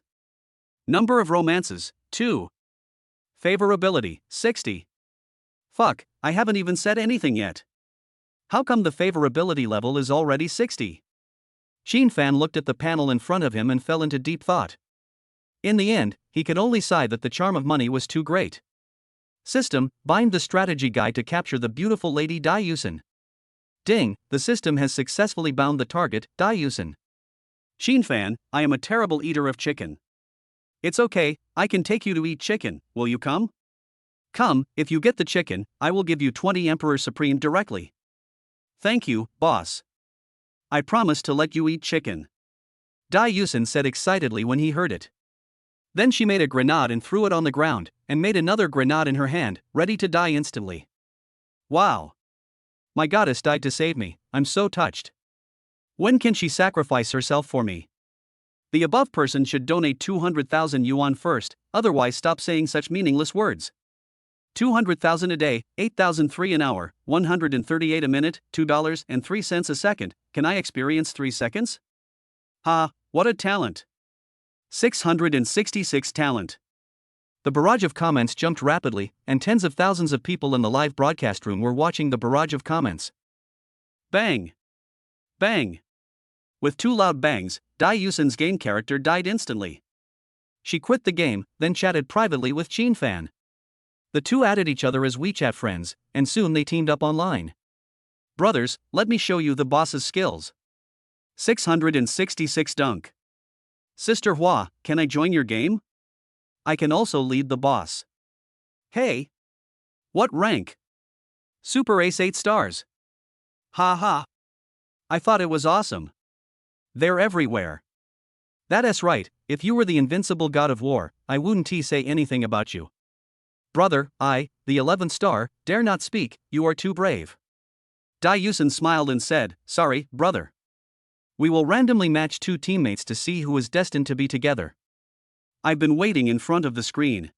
Number of romances, 2. Favorability, 60. Fuck, I haven't even said anything yet. How come the favorability level is already 60? Chin Fan looked at the panel in front of him and fell into deep thought. In the end, he could only sigh that the charm of money was too great. System, bind the strategy guide to capture the beautiful lady Dai Yusen. Ding, the system has successfully bound the target, Dai Yusen. Chin Fan, I am a terrible eater of chicken. It's okay, I can take you to eat chicken, will you come? Come, if you get the chicken, I will give you 20 Emperor Supreme directly. Thank you, boss. I promise to let you eat chicken. Dai Yusen said excitedly when he heard it. Then she made a grenade and threw it on the ground, and made another grenade in her hand, ready to die instantly. Wow! My goddess died to save me, I'm so touched. When can she sacrifice herself for me? The above person should donate 200,000 yuan first, otherwise stop saying such meaningless words. 200,000 a day, 8,003 an hour, 138 a minute, $2.03 a second, can I experience 3 seconds? Ha, what a talent! 666 talent. The barrage of comments jumped rapidly, and tens of thousands of people in the live broadcast room were watching the barrage of comments. Bang! Bang! With 2 loud bangs, Dai Yusen's game character died instantly. She quit the game, then chatted privately with Chin Fan. The two added each other as WeChat friends, and soon they teamed up online. Brothers, let me show you the boss's skills. 666 dunk. Sister Hua, can I join your game? I can also lead the boss. Hey! What rank? Super Ace 8 stars. Ha ha! I thought it was awesome. They're everywhere. That's right, if you were the invincible god of war, I wouldn't say anything about you. Brother, I, the 11th star, dare not speak, you are too brave. Dai Yusen smiled and said, sorry, brother. We will randomly match 2 teammates to see who is destined to be together. I've been waiting in front of the screen.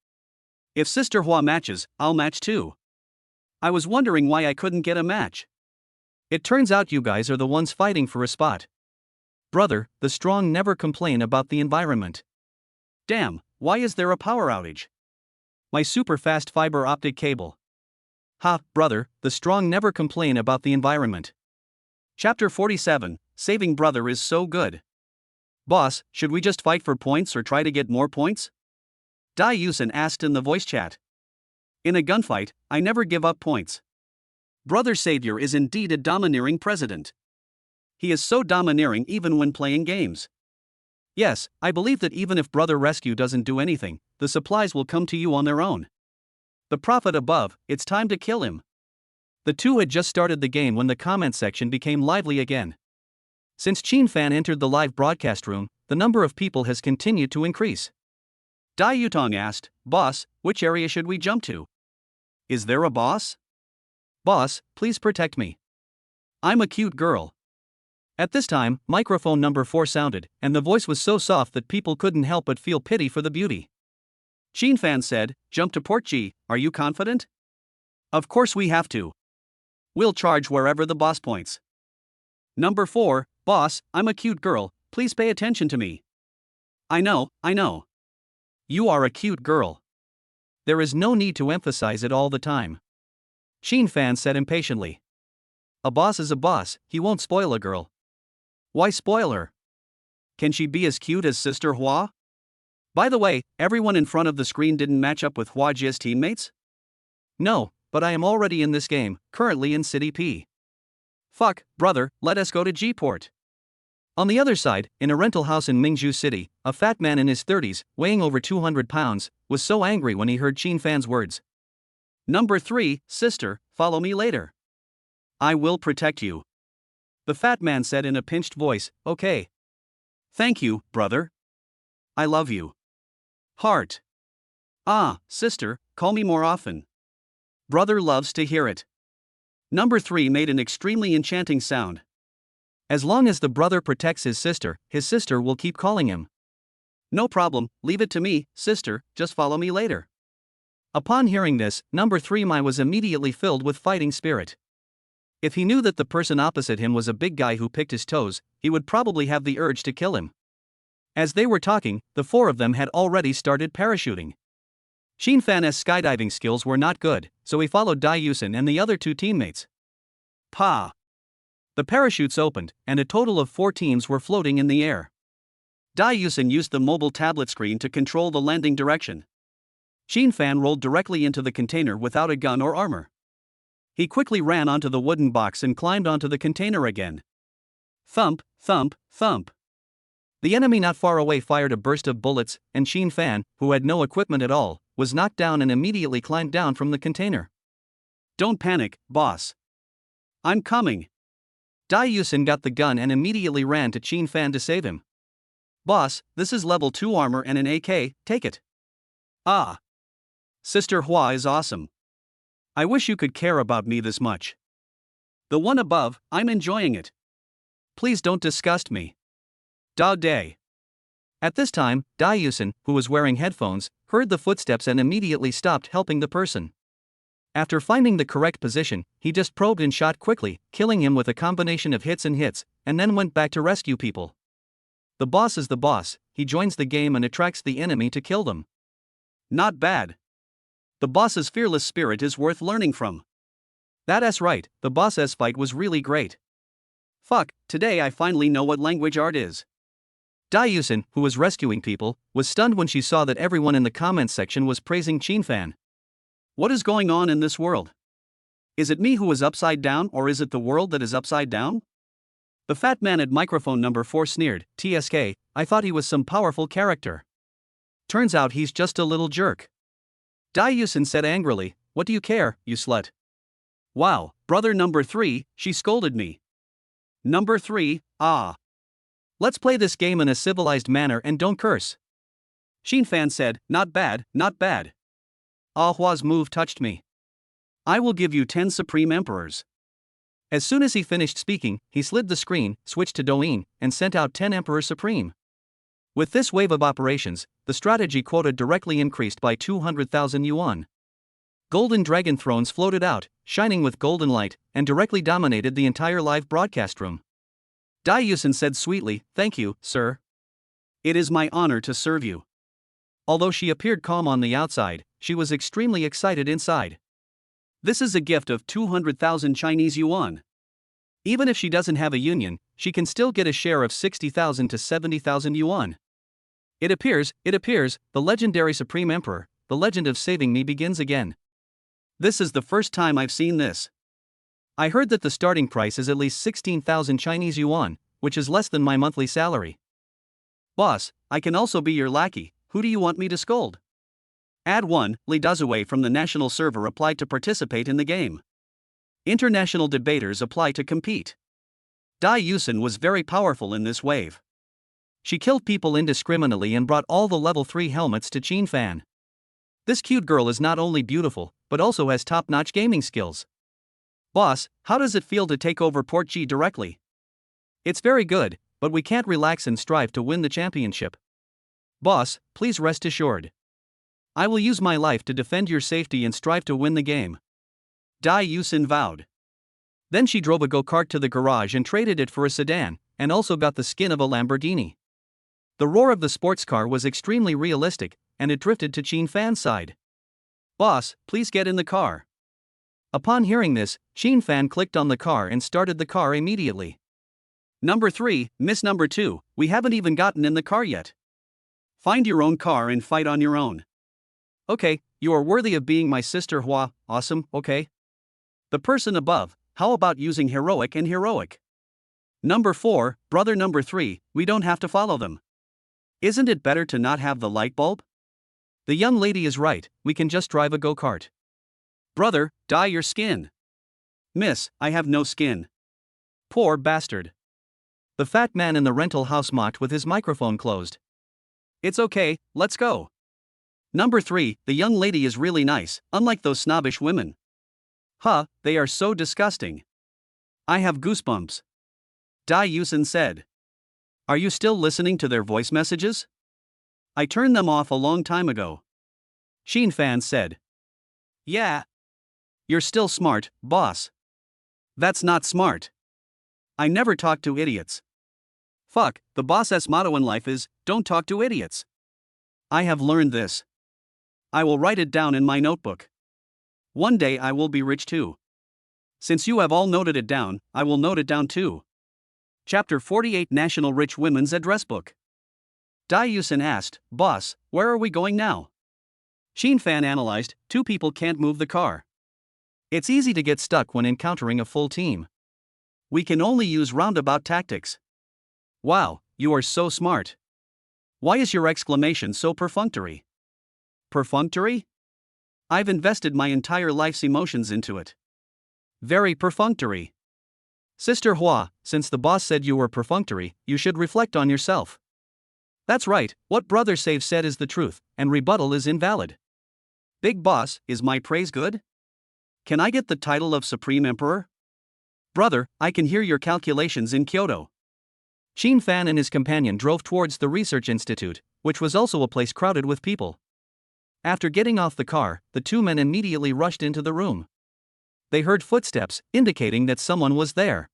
If Sister Hua matches, I'll match too. I was wondering why I couldn't get a match. It turns out you guys are the ones fighting for a spot. Brother, the strong never complain about the environment. Damn, why is there a power outage? My super fast fiber optic cable. Ha, brother, the strong never complain about the environment. Chapter 47, Saving Brother is so good. Boss, should we just fight for points or try to get more points? Dai Yusen asked in the voice chat. In a gunfight, I never give up points. Brother Savior is indeed a domineering president. He is so domineering even when playing games. Yes, I believe that even if Brother Rescue doesn't do anything, the supplies will come to you on their own. The prophet above, it's time to kill him. The two had just started the game when the comment section became lively again. Since Chin Fan entered the live broadcast room, the number of people has continued to increase. Dai Yutong asked, Boss, which area should we jump to? Is there a boss? Boss, please protect me. I'm a cute girl. At this time, microphone number 4 sounded, and the voice was so soft that people couldn't help but feel pity for the beauty. Chin Fan said, Jump to Port G, are you confident? Of course we have to. We'll charge wherever the boss points. Number 4, boss, I'm a cute girl, please pay attention to me. I know. You are a cute girl. There is no need to emphasize it all the time. Xin Fan said impatiently. A boss is a boss, he won't spoil a girl. Why spoil her? Can she be as cute as Sister Hua? By the way, everyone in front of the screen didn't match up with Hua Jie's teammates? No, but I am already in this game, currently in City P. Fuck, brother, let us go to G-Port. On the other side, in a rental house in Mingzhu City, a fat man in his 30s, weighing over 200 pounds, was so angry when he heard Xin Fan's words. Number 3, sister, follow me later. I will protect you. The fat man said in a pinched voice, okay. Thank you, brother. I love you. Heart. Ah, sister, call me more often. Brother loves to hear it. Number 3 made an extremely enchanting sound. As long as the brother protects his sister will keep calling him. No problem, leave it to me, sister, just follow me later. Upon hearing this, number 3 Mai was immediately filled with fighting spirit. If he knew that the person opposite him was a big guy who picked his toes, he would probably have the urge to kill him. As they were talking, the 4 of them had already started parachuting. Xin Fan's skydiving skills were not good, so he followed Dai Yusin and the other 2 teammates. Pa! The parachutes opened, and a total of 4 teams were floating in the air. Dai Yusin used the mobile tablet screen to control the landing direction. Xin Fan rolled directly into the container without a gun or armor. He quickly ran onto the wooden box and climbed onto the container again. Thump, thump, thump. The enemy not far away fired a burst of bullets, and Xin Fan, who had no equipment at all, was knocked down and immediately climbed down from the container. Don't panic, boss. I'm coming. Dai Yusin got the gun and immediately ran to Xin Fan to save him. Boss, this is level 2 armor and an AK, take it. Ah. Sister Hua is awesome. I wish you could care about me this much. The one above, I'm enjoying it. Please don't disgust me. Da Day. At this time, Dai Yusin, who was wearing headphones, heard the footsteps and immediately stopped helping the person. After finding the correct position, he just probed and shot quickly, killing him with a combination of hits, and then went back to rescue people. The boss is the boss, he joins the game and attracts the enemy to kill them. Not bad. The boss's fearless spirit is worth learning from. That's right, the boss's fight was really great. Fuck, today I finally know what language art is. Dai Yusin, who was rescuing people, was stunned when she saw that everyone in the comments section was praising Xin Fan. What is going on in this world? Is it me who is upside down or is it the world that is upside down? The fat man at microphone number 4 sneered, TSK, I thought he was some powerful character. Turns out he's just a little jerk. Dai Yusin said angrily, what do you care, you slut? Wow, brother number 3, she scolded me. Number 3, ah. Let's play this game in a civilized manner and don't curse. Xin Fan said, not bad, not bad. Ah Hua's move touched me. I will give you 10 Supreme Emperors. As soon as he finished speaking, he slid the screen, switched to Douyin, and sent out 10 Emperor Supreme. With this wave of operations, the strategy quota directly increased by 200,000 yuan. Golden dragon thrones floated out, shining with golden light, and directly dominated the entire live broadcast room. Dai Yusin said sweetly, thank you, sir. It is my honor to serve you. Although she appeared calm on the outside, she was extremely excited inside. This is a gift of 200,000 Chinese yuan. Even if she doesn't have a union, she can still get a share of 60,000 to 70,000 yuan. It appears, the legendary Supreme Emperor, the legend of saving me begins again. This is the first time I've seen this. I heard that the starting price is at least 16,000 Chinese yuan, which is less than my monthly salary. Boss, I can also be your lackey, who do you want me to scold? Add 1, Li Dazue from the national server applied to participate in the game. International debaters apply to compete. Dai Yusin was very powerful in this wave. She killed people indiscriminately and brought all the level 3 helmets to Xin Fan. This cute girl is not only beautiful, but also has top-notch gaming skills. Boss, how does it feel to take over Port G directly? It's very good, but we can't relax and strive to win the championship. Boss, please rest assured. I will use my life to defend your safety and strive to win the game. Dai Yusin vowed. Then she drove a go-kart to the garage and traded it for a sedan, and also got the skin of a Lamborghini. The roar of the sports car was extremely realistic, and it drifted to Chin Fan's side. "Boss, please get in the car." Upon hearing this, Chin Fan clicked on the car and started the car immediately. Number 3, Miss Number 2, we haven't even gotten in the car yet. Find your own car and fight on your own. Okay, you are worthy of being my sister Hua, awesome, okay? The person above, how about using heroic and heroic? Number 4, brother number 3, we don't have to follow them. Isn't it better to not have the light bulb? The young lady is right, we can just drive a go-kart. Brother, dye your skin. Miss, I have no skin. Poor bastard. The fat man in the rental house mocked with his microphone closed. It's okay, let's go. Number 3, the young lady is really nice, unlike those snobbish women. Huh, they are so disgusting. I have goosebumps. Dai Yusen said. Are you still listening to their voice messages? I turned them off a long time ago. Chin Fan said. Yeah. You're still smart, boss. That's not smart. I never talk to idiots. Fuck, the boss's motto in life is, don't talk to idiots. I have learned this. I will write it down in my notebook. One day I will be rich too. Since you have all noted it down, I will note it down too. Chapter 48 National Rich Women's Address Book. Dai Yusen asked, Boss, where are we going now? Chin Fan analyzed, 2 people can't move the car. It's easy to get stuck when encountering a full team. We can only use roundabout tactics. Wow, you are so smart. Why is your exclamation so perfunctory? Perfunctory? I've invested my entire life's emotions into it. Very perfunctory. Sister Hua, since the boss said you were perfunctory, you should reflect on yourself. That's right, what Brother Save said is the truth, and rebuttal is invalid. Big boss, is my praise good? Can I get the title of Supreme Emperor? Brother, I can hear your calculations in Kyoto. Chin Fan and his companion drove towards the research institute, which was also a place crowded with people. After getting off the car, the 2 men immediately rushed into the room. They heard footsteps, indicating that someone was there.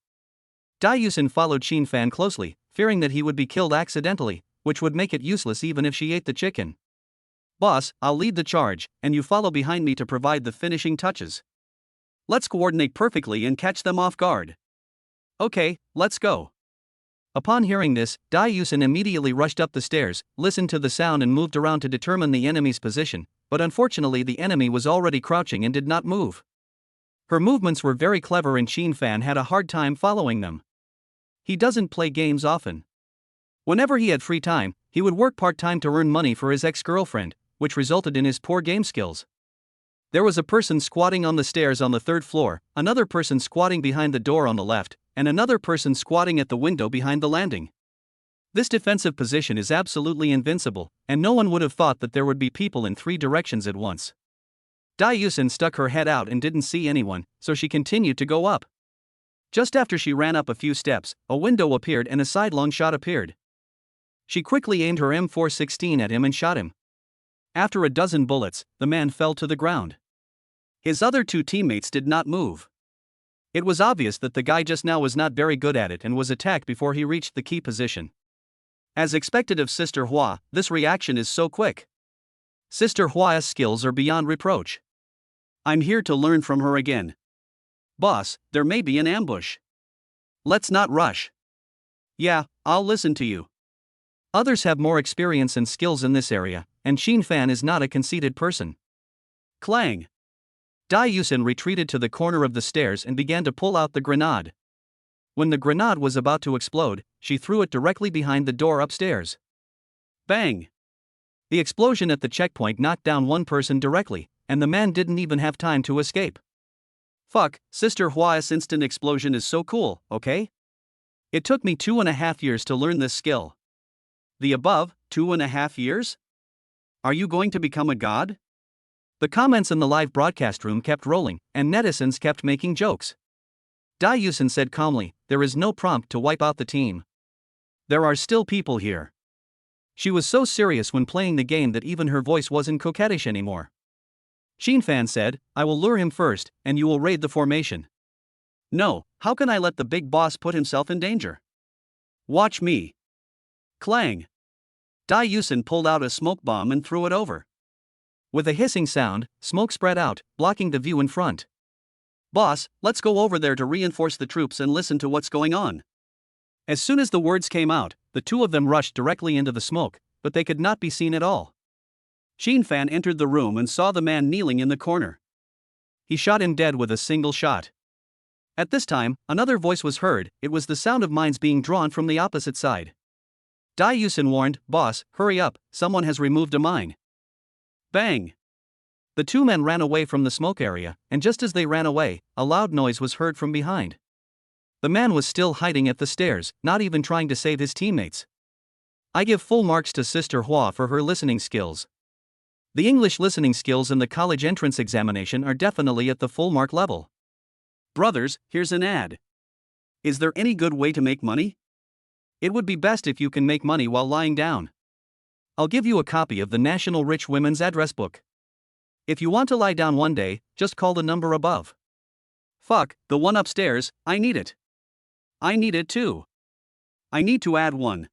Dai Yusen followed Chin Fan closely, fearing that he would be killed accidentally, which would make it useless even if she ate the chicken. Boss, I'll lead the charge, and you follow behind me to provide the finishing touches. Let's coordinate perfectly and catch them off guard. Okay, let's go. Upon hearing this, Dai Yusen immediately rushed up the stairs, listened to the sound and moved around to determine the enemy's position, but unfortunately the enemy was already crouching and did not move. Her movements were very clever and Chin Fan had a hard time following them. He doesn't play games often. Whenever he had free time, he would work part-time to earn money for his ex-girlfriend, which resulted in his poor game skills. There was a person squatting on the stairs on the 3rd floor, another person squatting behind the door on the left, and another person squatting at the window behind the landing. This defensive position is absolutely invincible, and no one would have thought that there would be people in 3 directions at once. Dai Yusen stuck her head out and didn't see anyone, so she continued to go up. Just after she ran up a few steps, a window appeared and a sidelong shot appeared. She quickly aimed her M416 at him and shot him. After a dozen bullets, the man fell to the ground. His other 2 teammates did not move. It was obvious that the guy just now was not very good at it and was attacked before he reached the key position. As expected of Sister Hua, this reaction is so quick. Sister Hua's skills are beyond reproach. I'm here to learn from her again. Boss, there may be an ambush. Let's not rush. Yeah, I'll listen to you. Others have more experience and skills in this area, and Chin Fan is not a conceited person. Clang! Dai Yusen retreated to the corner of the stairs and began to pull out the grenade. When the grenade was about to explode, she threw it directly behind the door upstairs. Bang! The explosion at the checkpoint knocked down 1 person directly, and the man didn't even have time to escape. Fuck, Sister Hua's instant explosion is so cool, okay? It took me 2.5 years to learn this skill. The above, 2.5 years? Are you going to become a god? The comments in the live broadcast room kept rolling, and netizens kept making jokes. Dai Yusen said calmly, there is no prompt to wipe out the team. There are still people here. She was so serious when playing the game that even her voice wasn't coquettish anymore. Chin Fan said, I will lure him first, and you will raid the formation. No, how can I let the big boss put himself in danger? Watch me. Clang. Dai Yusin pulled out a smoke bomb and threw it over. With a hissing sound, smoke spread out, blocking the view in front. Boss, let's go over there to reinforce the troops and listen to what's going on. As soon as the words came out, the two of them rushed directly into the smoke, but they could not be seen at all. Qin Fan entered the room and saw the man kneeling in the corner. He shot him dead with a single shot. At this time, another voice was heard. It was the sound of mines being drawn from the opposite side. Dai Yusin warned, "Boss, hurry up, someone has removed a mine." Bang! The two men ran away from the smoke area, and just as they ran away, a loud noise was heard from behind. The man was still hiding at the stairs, not even trying to save his teammates. I give full marks to Sister Hua for her listening skills. The English listening skills in the college entrance examination are definitely at the full mark level. Brothers, here's an ad. Is there any good way to make money? It would be best if you can make money while lying down. I'll give you a copy of the National Rich Women's Address Book. If you want to lie down one day, just call the number above. Fuck, the one upstairs, I need it. I need it too. I need to add one.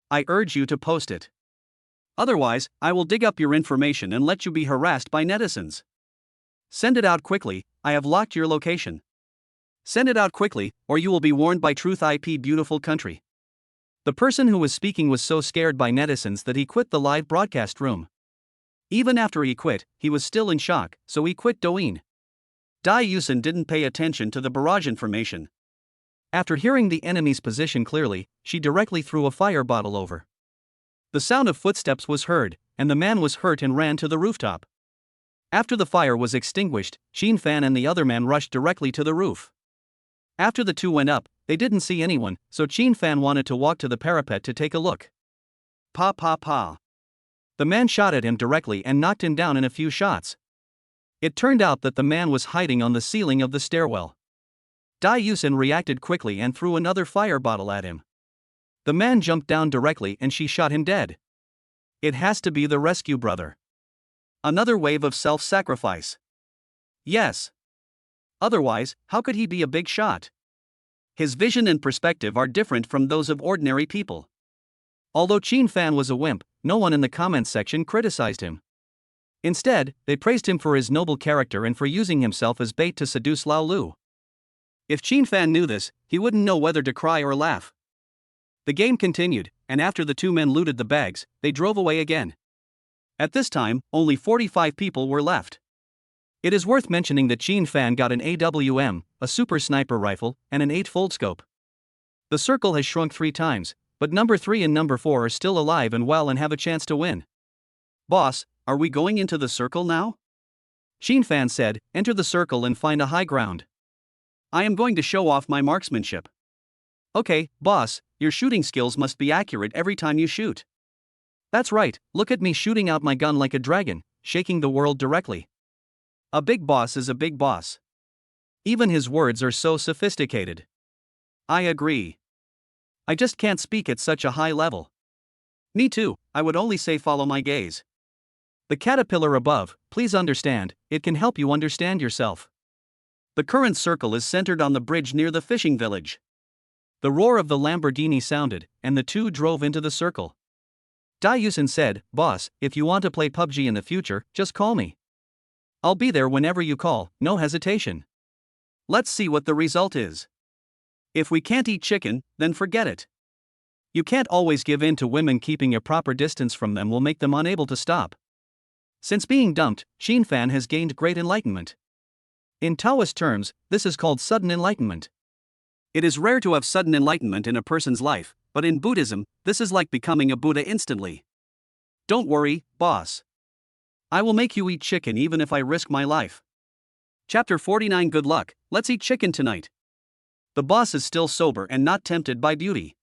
I urge you to post it. Otherwise, I will dig up your information and let you be harassed by netizens. Send it out quickly, I have locked your location. Send it out quickly, or you will be warned by Truth IP beautiful country. The person who was speaking was so scared by netizens that he quit the live broadcast room. Even after he quit, he was still in shock, so he quit Douyin. Dai Yusin didn't pay attention to the barrage information. After hearing the enemy's position clearly, she directly threw a fire bottle over. The sound of footsteps was heard, and the man was hurt and ran to the rooftop. After the fire was extinguished, Qin Fan and the other man rushed directly to the roof. After the two went up, they didn't see anyone, so Qin Fan wanted to walk to the parapet to take a look. Pa pa pa. The man shot at him directly and knocked him down in a few shots. It turned out that the man was hiding on the ceiling of the stairwell. Dai Yusin reacted quickly and threw another fire bottle at him. The man jumped down directly and she shot him dead. It has to be the rescue brother. Another wave of self-sacrifice. Yes. Otherwise, how could he be a big shot? His vision and perspective are different from those of ordinary people. Although Qin Fan was a wimp, no one in the comments section criticized him. Instead, they praised him for his noble character and for using himself as bait to seduce Lao Lu. If Qin Fan knew this, he wouldn't know whether to cry or laugh. The game continued, and after the two men looted the bags, they drove away again. At this time, only 45 people were left. It is worth mentioning that Qin Fan got an AWM, a super sniper rifle, and an 8-fold scope. The circle has shrunk 3 times, but number 3 and number 4 are still alive and well and have a chance to win. Boss, are we going into the circle now? Qin Fan said, enter the circle and find a high ground. I am going to show off my marksmanship. Okay, boss, your shooting skills must be accurate every time you shoot. That's right, look at me shooting out my gun like a dragon, shaking the world directly. A big boss is a big boss. Even his words are so sophisticated. I agree. I just can't speak at such a high level. Me too, I would only say follow my gaze. The caterpillar above, please understand, it can help you understand yourself. The current circle is centered on the bridge near the fishing village. The roar of the Lamborghini sounded, and the two drove into the circle. Dai Yusin said, boss, if you want to play PUBG in the future, just call me. I'll be there whenever you call, no hesitation. Let's see what the result is. If we can't eat chicken, then forget it. You can't always give in to women. Keeping a proper distance from them will make them unable to stop. Since being dumped, Qin Fan has gained great enlightenment. In Taoist terms, this is called sudden enlightenment. It is rare to have sudden enlightenment in a person's life, but in Buddhism, this is like becoming a Buddha instantly. Don't worry, boss. I will make you eat chicken even if I risk my life. Chapter 49. Good luck, let's eat chicken tonight. The boss is still sober and not tempted by beauty.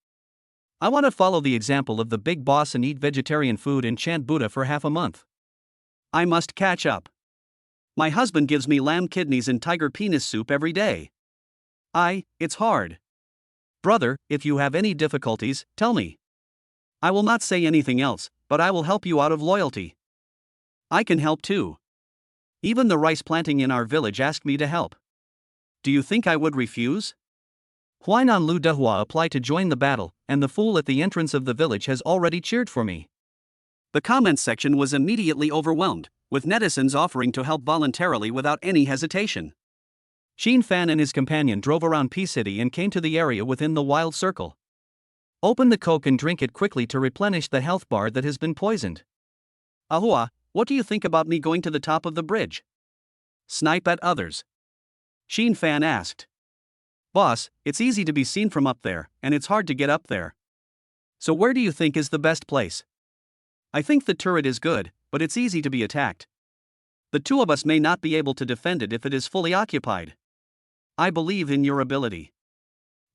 I want to follow the example of the big boss and eat vegetarian food and chant Buddha for half a month. I must catch up. My husband gives me lamb kidneys and tiger penis soup every day. It's hard. Brother, if you have any difficulties, tell me. I will not say anything else, but I will help you out of loyalty. I can help too. Even the rice planting in our village asked me to help. Do you think I would refuse? Huainan Lu Dehua apply to join the battle, and the fool at the entrance of the village has already cheered for me. The comments section was immediately overwhelmed, with netizens offering to help voluntarily without any hesitation. Xin Fan and his companion drove around P City and came to the area within the wild circle. Open the Coke and drink it quickly to replenish the health bar that has been poisoned. Ahua, what do you think about me going to the top of the bridge? Snipe at others. Xin Fan asked. Boss, it's easy to be seen from up there, and it's hard to get up there. So where do you think is the best place? I think the turret is good, but it's easy to be attacked. The two of us may not be able to defend it if it is fully occupied. I believe in your ability.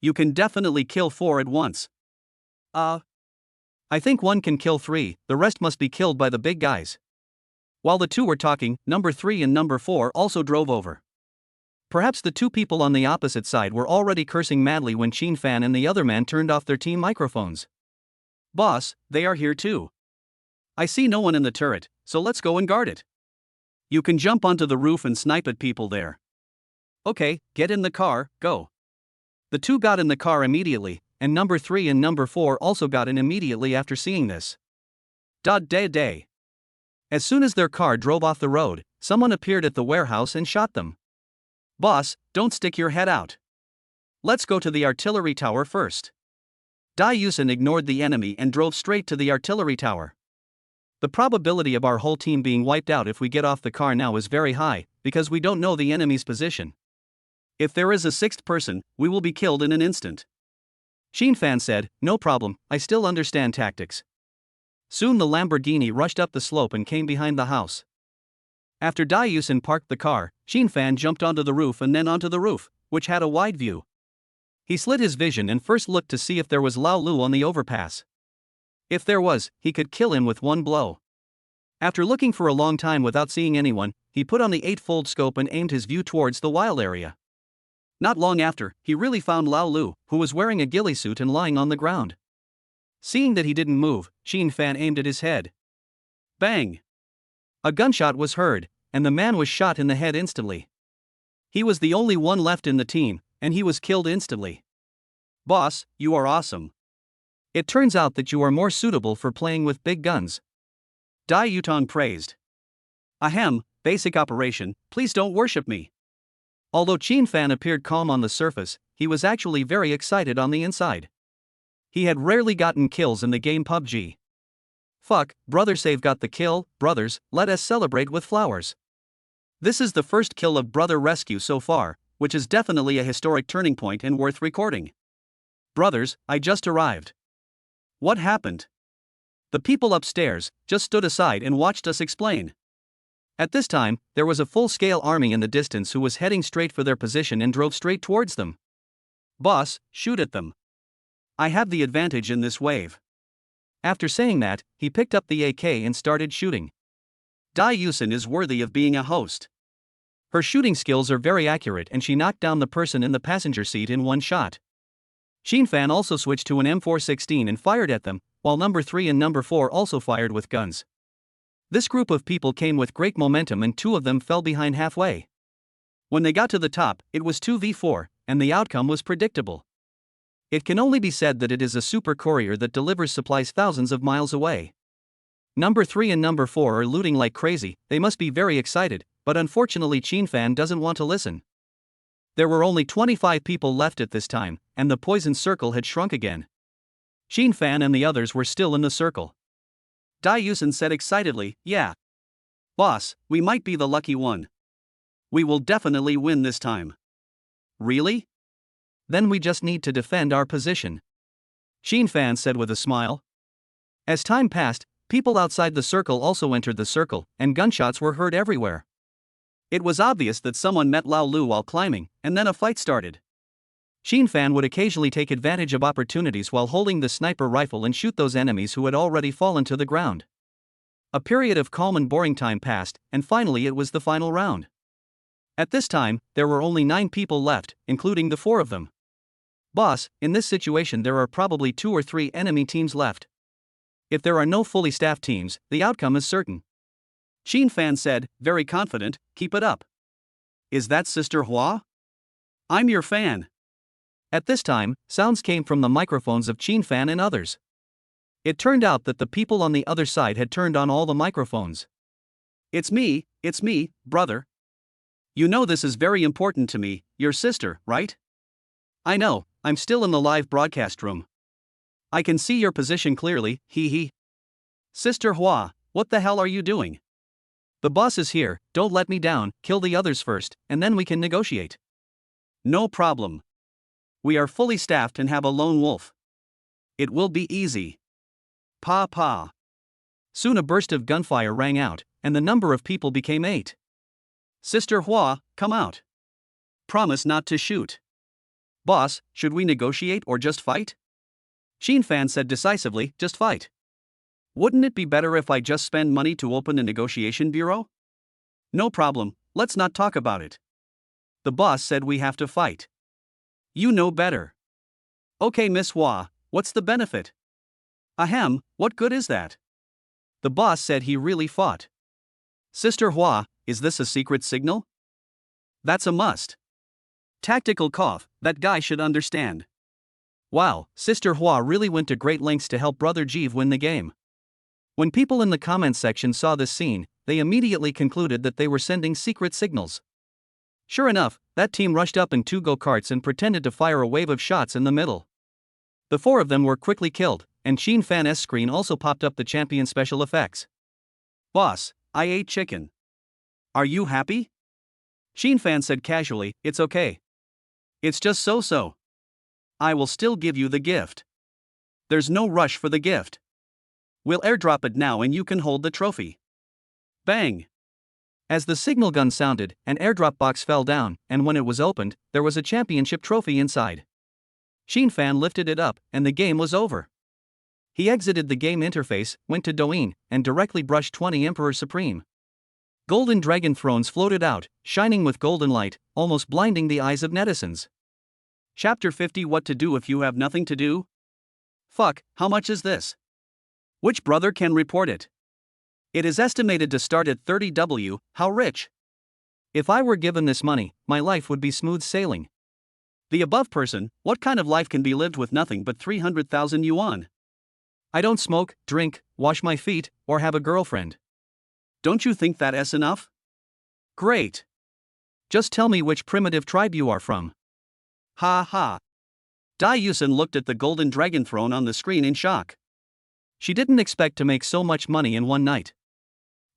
You can definitely kill 4 at once. I think one can kill 3, the rest must be killed by the big guys. While the two were talking, number 3 and number 4 also drove over. Perhaps the two people on the opposite side were already cursing madly when Xin Fan and the other man turned off their team microphones. Boss, they are here too. I see no one in the turret, so let's go and guard it. You can jump onto the roof and snipe at people there. Okay, get in the car, go. The two got in the car immediately, and number 3 and number 4 also got in immediately after seeing this. Day. As soon as their car drove off the road, someone appeared at the warehouse and shot them. Boss, don't stick your head out. Let's go to the artillery tower first. Dai Yusin ignored the enemy and drove straight to the artillery tower. The probability of our whole team being wiped out if we get off the car now is very high, because we don't know the enemy's position. If there is a 6th person, we will be killed in an instant. Xin Fan said, no problem, I still understand tactics. Soon the Lamborghini rushed up the slope and came behind the house. After Dai Yusin parked the car, Xin Fan jumped onto the roof and then onto the roof, which had a wide view. He slid his vision and first looked to see if there was Lao Lu on the overpass. If there was, he could kill him with one blow. After looking for a long time without seeing anyone, he put on the 8-fold scope and aimed his view towards the wild area. Not long after, he really found Lao Lu, who was wearing a ghillie suit and lying on the ground. Seeing that he didn't move, Xin Fan aimed at his head. Bang! A gunshot was heard, and the man was shot in the head instantly. He was the only one left in the team, and he was killed instantly. Boss, you are awesome. It turns out that you are more suitable for playing with big guns. Dai Yutong praised. Ahem, basic operation, please don't worship me. Although Xin Fan appeared calm on the surface, he was actually very excited on the inside. He had rarely gotten kills in the game PUBG. Fuck, Brother Save got the kill, brothers, let us celebrate with flowers. This is the first kill of Brother Rescue so far, which is definitely a historic turning point and worth recording. Brothers, I just arrived. What happened? The people upstairs just stood aside and watched us explain. At this time, there was a full-scale army in the distance who was heading straight for their position and drove straight towards them. Boss, shoot at them. I have the advantage in this wave. After saying that, he picked up the AK and started shooting. Dai Yusin is worthy of being a host. Her shooting skills are very accurate and she knocked down the person in the passenger seat in one shot. Xin Fan also switched to an M416 and fired at them, while number 3 and number 4 also fired with guns. This group of people came with great momentum and 2 of them fell behind halfway. When they got to the top, it was 2v4, and the outcome was predictable. It can only be said that it is a super courier that delivers supplies thousands of miles away. Number 3 and number 4 are looting like crazy, they must be very excited, but unfortunately Xin Fan doesn't want to listen. There were only 25 people left at this time, and the poison circle had shrunk again. Xin Fan and the others were still in the circle. Dai Yusin said excitedly, yeah. Boss, we might be the lucky one. We will definitely win this time. Really? Then we just need to defend our position. Xin Fan said with a smile. As time passed, people outside the circle also entered the circle, and gunshots were heard everywhere. It was obvious that someone met Lao Lu while climbing, and then a fight started. Xin Fan would occasionally take advantage of opportunities while holding the sniper rifle and shoot those enemies who had already fallen to the ground. A period of calm and boring time passed, and finally it was the final round. At this time, there were only 9 people left, including the 4 of them. Boss, in this situation there are probably 2 or 3 enemy teams left. If there are no fully staffed teams, the outcome is certain. Xin Fan said, very confident, keep it up. Is that Sister Hua? I'm your fan. At this time, sounds came from the microphones of Chin Fan and others. It turned out that the people on the other side had turned on all the microphones. It's me, brother. You know this is very important to me, your sister, right? I know, I'm still in the live broadcast room. I can see your position clearly, hee hee. Sister Hua, what the hell are you doing? The boss is here, don't let me down, kill the others first, and then we can negotiate. No problem. We are fully staffed and have a lone wolf. It will be easy. Pa pa. Soon a burst of gunfire rang out, and the number of people became 8. Sister Hua, come out. Promise not to shoot. Boss, should we negotiate or just fight? Chin Fan said decisively, just fight. Wouldn't it be better if I just spend money to open a negotiation bureau? No problem, let's not talk about it. The boss said we have to fight. You know better. Okay, Miss Hua, what's the benefit? Ahem, what good is that? The boss said he really fought. Sister Hua, is this a secret signal? That's a must. Tactical cough, that guy should understand. Wow, Sister Hua really went to great lengths to help Brother Jeev win the game. When people in the comments section saw this scene, they immediately concluded that they were sending secret signals. Sure enough, that team rushed up in 2 go-karts and pretended to fire a wave of shots in the middle. The 4 of them were quickly killed, and Chin Fan's screen also popped up the champion special effects. Boss, I ate chicken. Are you happy? Chin Fan said casually, it's okay. It's just so-so. I will still give you the gift. There's no rush for the gift. We'll airdrop it now and you can hold the trophy. Bang! As the signal gun sounded, an airdrop box fell down, and when it was opened, there was a championship trophy inside. Chin Fan lifted it up, and the game was over. He exited the game interface, went to Douyin, and directly brushed 20 Emperor Supreme. Golden dragon thrones floated out, shining with golden light, almost blinding the eyes of netizens. Chapter 50 What to do if you have nothing to do? Fuck, how much is this? Which brother can report it? It is estimated to start at 30W, how rich? If I were given this money, my life would be smooth sailing. The above person, what kind of life can be lived with nothing but 300,000 yuan? I don't smoke, drink, wash my feet, or have a girlfriend. Don't you think that is enough? Great. Just tell me which primitive tribe you are from. Ha ha. Dai Yusin looked at the golden dragon throne on the screen in shock. She didn't expect to make so much money in one night.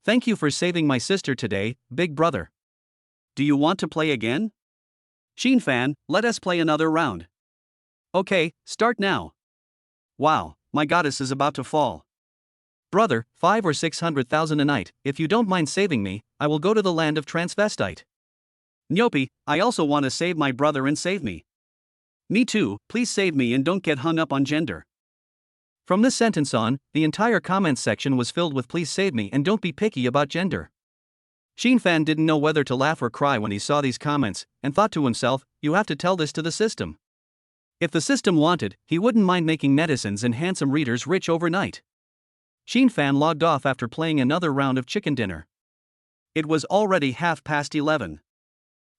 Thank you for saving my sister today, big brother. Do you want to play again? Chin Fan, let us play another round. Okay, start now. Wow, my goddess is about to fall. Brother, 5 or 600,000 a night, if you don't mind saving me, I will go to the land of transvestite. Nyopi, I also want to save my brother and save me. Me too, please save me and don't get hung up on gender. From this sentence on, the entire comments section was filled with please save me and don't be picky about gender. Chin Fan didn't know whether to laugh or cry when he saw these comments, and thought to himself, you have to tell this to the system. If the system wanted, he wouldn't mind making netizens and handsome readers rich overnight. Chin Fan logged off after playing another round of chicken dinner. It was already 11:30.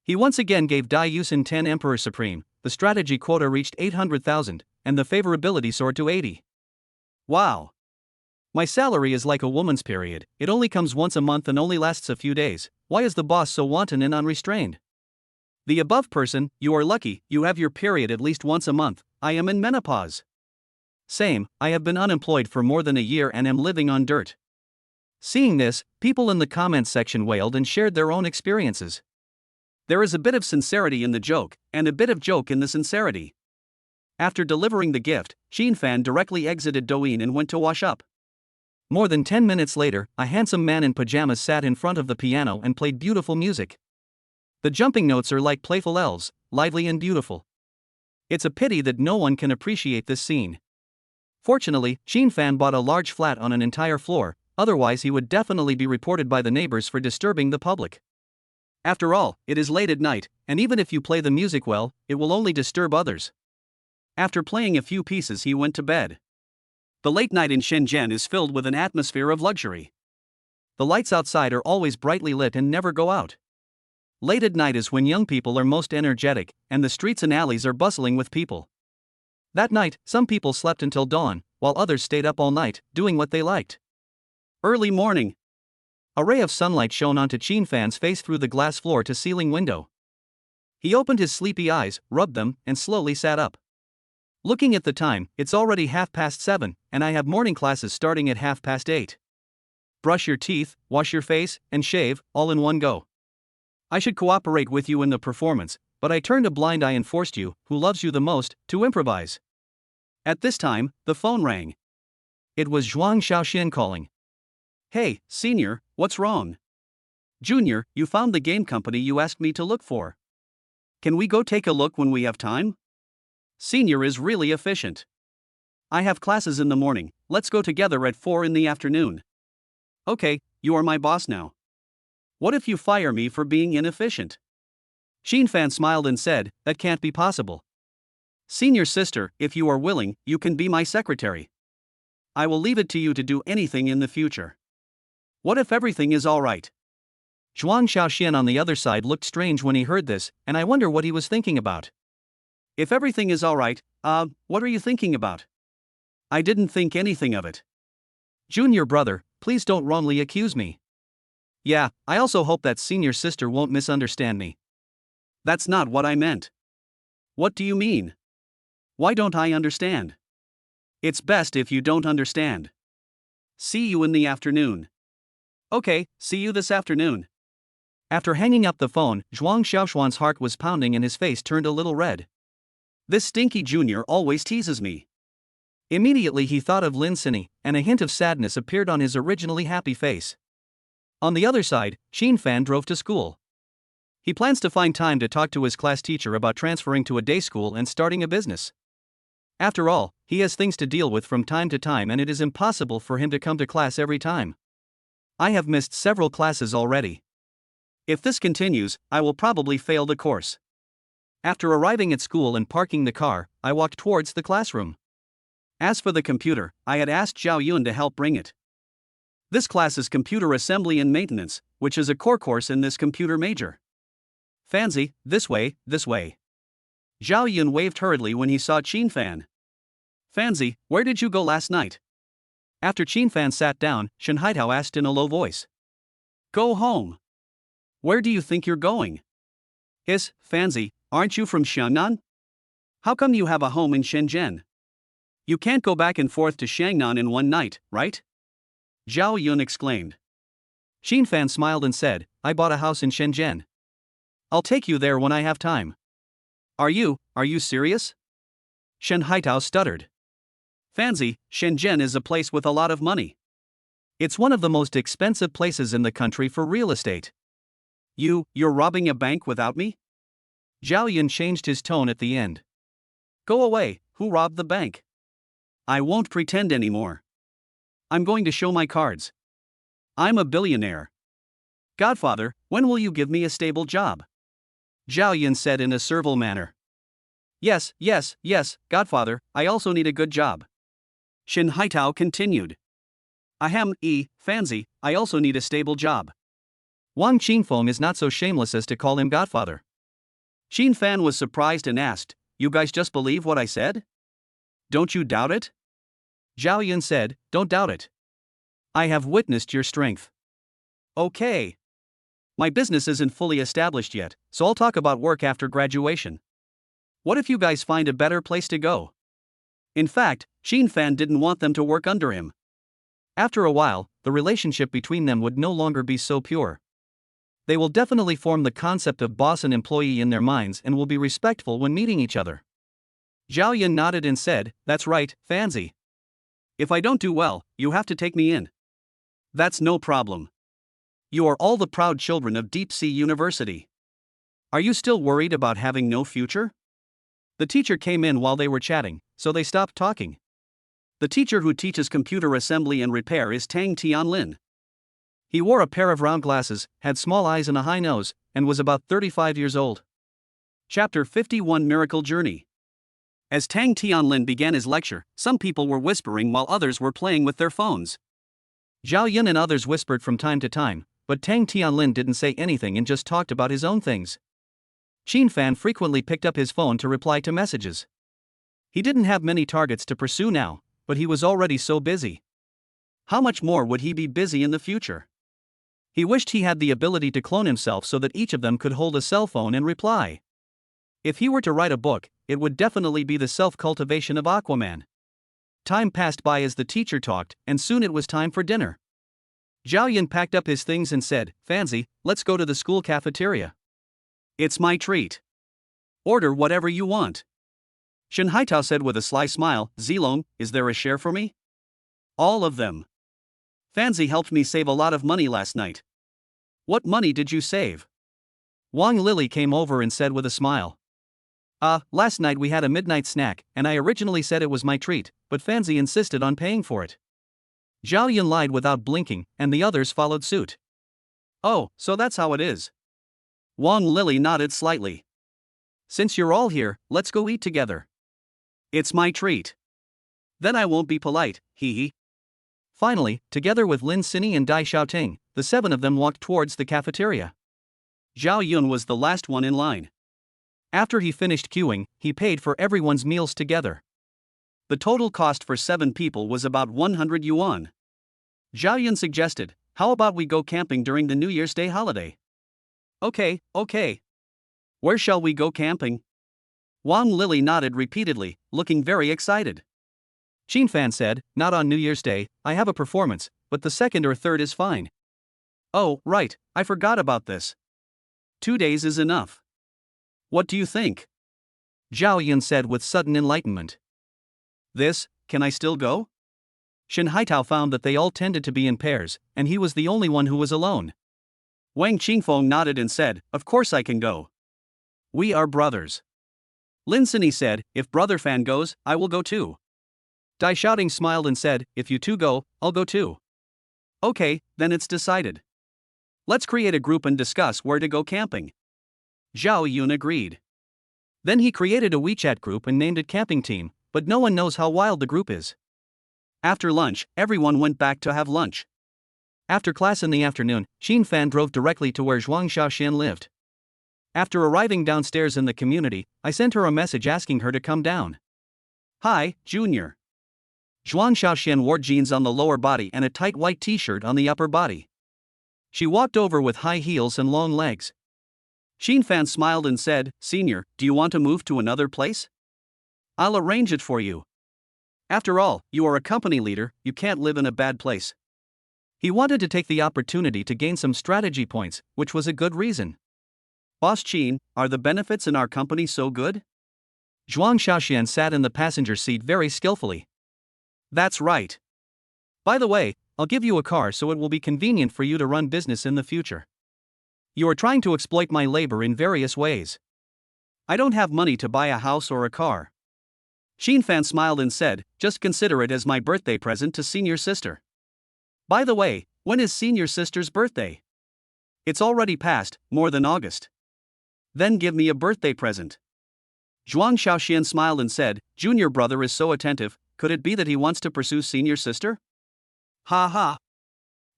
He once again gave Dai Yusin 10 Emperor Supreme, the strategy quota reached 800,000, and the favorability soared to 80. Wow. My salary is like a woman's period, it only comes once a month and only lasts a few days, why is the boss so wanton and unrestrained? The above person, you are lucky, you have your period at least once a month, I am in menopause. Same, I have been unemployed for more than a year and am living on dirt. Seeing this, people in the comments section wailed and shared their own experiences. There is a bit of sincerity in the joke, and a bit of joke in the sincerity. After delivering the gift, Chin Fan directly exited Douyin and went to wash up. More than 10 minutes later, a handsome man in pajamas sat in front of the piano and played beautiful music. The jumping notes are like playful elves, lively and beautiful. It's a pity that no one can appreciate this scene. Fortunately, Chin Fan bought a large flat on an entire floor, otherwise he would definitely be reported by the neighbors for disturbing the public. After all, it is late at night, and even if you play the music well, it will only disturb others. After playing a few pieces he went to bed. The late night in Shenzhen is filled with an atmosphere of luxury. The lights outside are always brightly lit and never go out. Late at night is when young people are most energetic, and the streets and alleys are bustling with people. That night, some people slept until dawn, while others stayed up all night, doing what they liked. Early morning. A ray of sunlight shone onto Chin Fan's face through the glass floor-to-ceiling window. He opened his sleepy eyes, rubbed them, and slowly sat up. Looking at the time, it's already 7:30, and I have morning classes starting at 8:30. Brush your teeth, wash your face, and shave, all in one go. I should cooperate with you in the performance, but I turned a blind eye and forced you, who loves you the most, to improvise. At this time, the phone rang. It was Zhuang Xiaoxian calling. Hey, senior, what's wrong? Junior, you found the game company you asked me to look for. Can we go take a look when we have time? Senior is really efficient. I have classes in the morning, let's go together at 4 in the afternoon. Okay, you are my boss now. What if you fire me for being inefficient? Chin Fan smiled and said, that can't be possible. Senior sister, if you are willing, you can be my secretary. I will leave it to you to do anything in the future. What if everything is alright? Zhuang Xiaoxian on the other side looked strange when he heard this, and I wonder what he was thinking about. If everything is alright, what are you thinking about? I didn't think anything of it. Junior brother, please don't wrongly accuse me. Yeah, I also hope that senior sister won't misunderstand me. That's not what I meant. What do you mean? Why don't I understand? It's best if you don't understand. See you in the afternoon. Okay, see you this afternoon. After hanging up the phone, Zhuang Xiaoxuan's heart was pounding and his face turned a little red. This stinky junior always teases me. Immediately he thought of Lin Sinny, and a hint of sadness appeared on his originally happy face. On the other side, Chin Fan drove to school. He plans to find time to talk to his class teacher about transferring to a day school and starting a business. After all, he has things to deal with from time to time and it is impossible for him to come to class every time. I have missed several classes already. If this continues, I will probably fail the course. After arriving at school and parking the car, I walked towards the classroom. As for the computer, I had asked Zhao Yun to help bring it. This class is Computer Assembly and Maintenance, which is a core course in this computer major. Fancy, this way, this way. Zhao Yun waved hurriedly when he saw Chin Fan. Fancy, where did you go last night? After Chin Fan sat down, Shen Haitao asked in a low voice. Go home. Where do you think you're going? Fancy, aren't you from Xiangnan? How come you have a home in Shenzhen? You can't go back and forth to Xiangnan in one night, right? Zhao Yun exclaimed. Chin Fan smiled and said, I bought a house in Shenzhen. I'll take you there when I have time. Are you serious? Shen Haitao stuttered. Fancy, Shenzhen is a place with a lot of money. It's one of the most expensive places in the country for real estate. You're robbing a bank without me? Zhao Yun changed his tone at the end. Go away, who robbed the bank? I won't pretend anymore. I'm going to show my cards. I'm a billionaire. Godfather, when will you give me a stable job? Zhao Yun said in a servile manner. Yes, Godfather, I also need a good job. Shen Haitao continued. Fancy, I also need a stable job. Wang Qingfeng is not so shameless as to call him Godfather. Chin Fan was surprised and asked, you guys just believe what I said? Don't you doubt it? Zhao Yun said, don't doubt it. I have witnessed your strength. Okay. My business isn't fully established yet, so I'll talk about work after graduation. What if you guys find a better place to go? In fact, Chin Fan didn't want them to work under him. After a while, the relationship between them would no longer be so pure. They will definitely form the concept of boss and employee in their minds and will be respectful when meeting each other. Zhao Yun nodded and said, that's right, Fancy. If I don't do well, you have to take me in. That's no problem. You are all the proud children of Deep Sea University. Are you still worried about having no future? The teacher came in while they were chatting, so they stopped talking. The teacher who teaches computer assembly and repair is Tang Tianlin. He wore a pair of round glasses, had small eyes and a high nose, and was about 35 years old. Chapter 51 Miracle Journey. As Tang Tianlin began his lecture, some people were whispering while others were playing with their phones. Zhao Yun and others whispered from time to time, but Tang Tianlin didn't say anything and just talked about his own things. Qin Fan frequently picked up his phone to reply to messages. He didn't have many targets to pursue now, but he was already so busy. How much more would he be busy in the future? He wished he had the ability to clone himself so that each of them could hold a cell phone and reply. If he were to write a book, it would definitely be the self-cultivation of Aquaman. Time passed by as the teacher talked, and soon it was time for dinner. Zhao Yun packed up his things and said, "Fancy, let's go to the school cafeteria. It's my treat. Order whatever you want." Shen Haitao said with a sly smile, "Zilong, is there a share for me?" "All of them. Fancy helped me save a lot of money last night." "What money did you save?" Wang Lily came over and said with a smile. Last night we had a midnight snack, and I originally said it was my treat, but Fancy insisted on paying for it." Zhao Yun lied without blinking, and the others followed suit. "Oh, so that's how it is." Wang Lily nodded slightly. "Since you're all here, let's go eat together." "It's my treat." "Then I won't be polite, hee hee." Finally, together with Lin Sini and Dai Xiaoting, the seven of them walked towards the cafeteria. Zhao Yun was the last one in line. After he finished queuing, he paid for everyone's meals together. The total cost for 7 people was about 100 yuan. Zhao Yun suggested, "How about we go camping during the New Year's Day holiday?" Okay. Where shall we go camping?" Wang Lily nodded repeatedly, looking very excited. Qin Fan said, "Not on New Year's Day, I have a performance, but the 2nd or 3rd is fine." "Oh, right, I forgot about this. 2 days is enough. What do you think?" Zhao Yun said with sudden enlightenment. Can I still go?" Shen Haitao found that they all tended to be in pairs, and he was the only one who was alone. Wang Qingfeng nodded and said, "Of course I can go. We are brothers." Lin Sini said, "If Brother Fan goes, I will go too." Dai Xiaoting smiled and said, "If you two go, I'll go too." "Okay, then it's decided. Let's create a group and discuss where to go camping." Zhao Yun agreed. Then he created a WeChat group and named it Camping Team, but no one knows how wild the group is. After lunch, everyone went back to have lunch. After class in the afternoon, Qin Fan drove directly to where Zhuang Xiaoxian lived. After arriving downstairs in the community, I sent her a message asking her to come down. "Hi, Junior." Zhuang Xiaoxian wore jeans on the lower body and a tight white t-shirt on the upper body. She walked over with high heels and long legs. Qin Fan smiled and said, "Senior, do you want to move to another place? I'll arrange it for you. After all, you are a company leader, you can't live in a bad place." He wanted to take the opportunity to gain some strategy points, which was a good reason. "Boss Qin, are the benefits in our company so good?" Zhuang Xiaoxian sat in the passenger seat very skillfully. "That's right. By the way, I'll give you a car so it will be convenient for you to run business in the future. You are trying to exploit my labor in various ways. I don't have money to buy a house or a car." Qin Fan smiled and said, "Just consider it as my birthday present to senior sister." By the way, when is senior sister's birthday? It's already passed, more than August. Then give me a birthday present. Zhuang Xiaoxian smiled and said, "Junior brother is so attentive, could it be that he wants to pursue senior sister?" "Ha ha.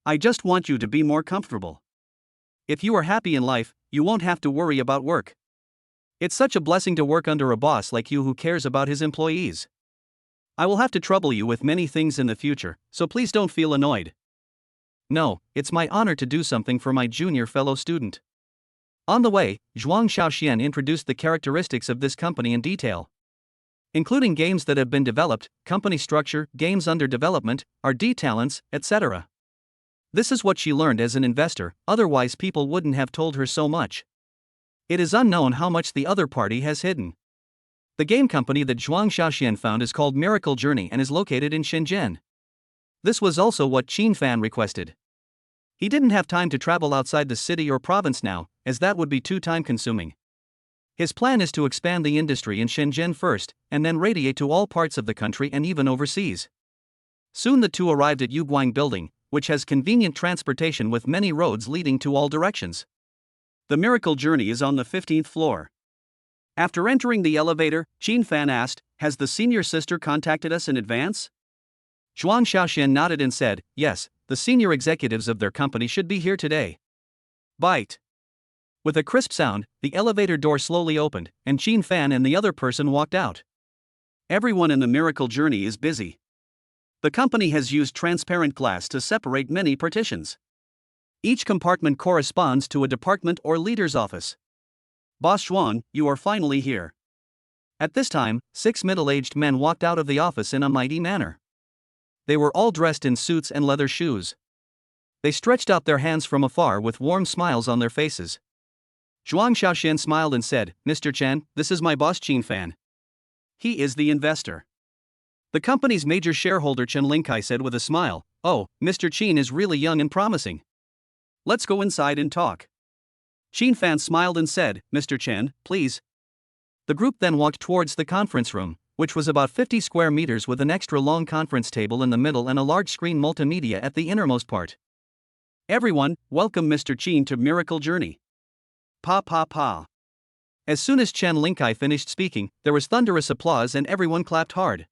I just want you to be more comfortable. If you are happy in life, you won't have to worry about work. It's such a blessing to work under a boss like you who cares about his employees. I will have to trouble you with many things in the future, so please don't feel annoyed." "No, it's my honor to do something for my junior fellow student." On the way, Zhuang Xiaoxian introduced the characteristics of this company in detail, including games that have been developed, company structure, games under development, R&D talents, etc. This is what she learned as an investor, otherwise people wouldn't have told her so much. It is unknown how much the other party has hidden. The game company that Zhuang Xiaoxian found is called Miracle Journey and is located in Shenzhen. This was also what Qin Fan requested. He didn't have time to travel outside the city or province now, as that would be too time-consuming. His plan is to expand the industry in Shenzhen first, and then radiate to all parts of the country and even overseas. Soon the two arrived at Yuguang Building, which has convenient transportation with many roads leading to all directions. The Miracle Journey is on the 15th floor. After entering the elevator, Qin Fan asked, "Has the senior sister contacted us in advance?" Zhuang Xiaoxian nodded and said, "Yes, the senior executives of their company should be here today. Bite. With a crisp sound, the elevator door slowly opened, and Qin Fan and the other person walked out. Everyone in the miracle journey is busy. The company has used transparent glass to separate many partitions. Each compartment corresponds to a department or leader's office. Boss Xuan, you are finally here. At this time, 6 middle-aged men walked out of the office in a mighty manner. They were all dressed in suits and leather shoes. They stretched out their hands from afar with warm smiles on their faces. Zhuang Xiaoxian smiled and said, Mr. Chen, this is my boss Qin Fan. He is the investor. The company's major shareholder Chen Linkai said with a smile, Oh, Mr. Qin is really young and promising. Let's go inside and talk. Qin Fan smiled and said, Mr. Chen, please. The group then walked towards the conference room, which was about 50 square meters with an extra long conference table in the middle and a large screen multimedia at the innermost part. Everyone, welcome Mr. Qin to Miracle Journey. Pa pa pa. As soon as Chen Linkai finished speaking, there was thunderous applause and everyone clapped hard.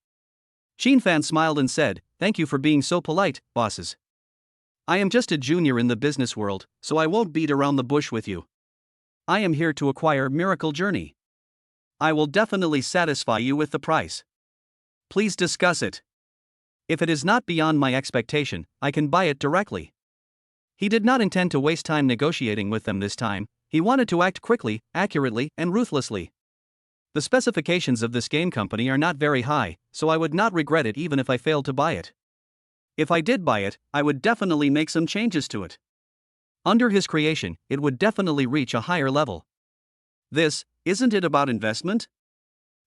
Qin Fan smiled and said, Thank you for being so polite, bosses. I am just a junior in the business world, so I won't beat around the bush with you. I am here to acquire Miracle Journey. I will definitely satisfy you with the price. Please discuss it. If it is not beyond my expectation, I can buy it directly. He did not intend to waste time negotiating with them this time. He wanted to act quickly, accurately, and ruthlessly. The specifications of this game company are not very high, so I would not regret it even if I failed to buy it. If I did buy it, I would definitely make some changes to it. Under his creation, it would definitely reach a higher level. This, isn't it about investment?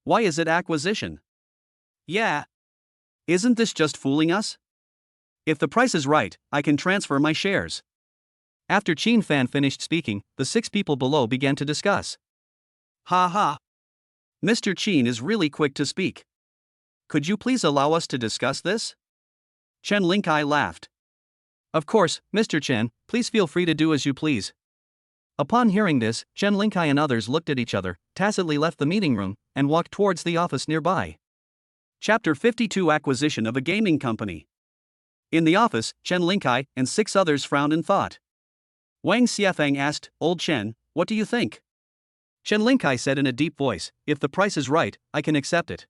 Why is it acquisition? Yeah. Isn't this just fooling us? If the price is right, I can transfer my shares. After Qin Fan finished speaking, the 6 people below began to discuss. Ha ha. Mr. Qin is really quick to speak. Could you please allow us to discuss this? Chen Linkai laughed. Of course, Mr. Chen, please feel free to do as you please. Upon hearing this, Chen Linkai and others looked at each other, tacitly left the meeting room, and walked towards the office nearby. Chapter 52 Acquisition of a Gaming Company. In the office, Chen Linkai and 6 others frowned in thought. Wang Xiafeng asked, Old Chen, what do you think? Chen Linkai said in a deep voice, If the price is right, I can accept it.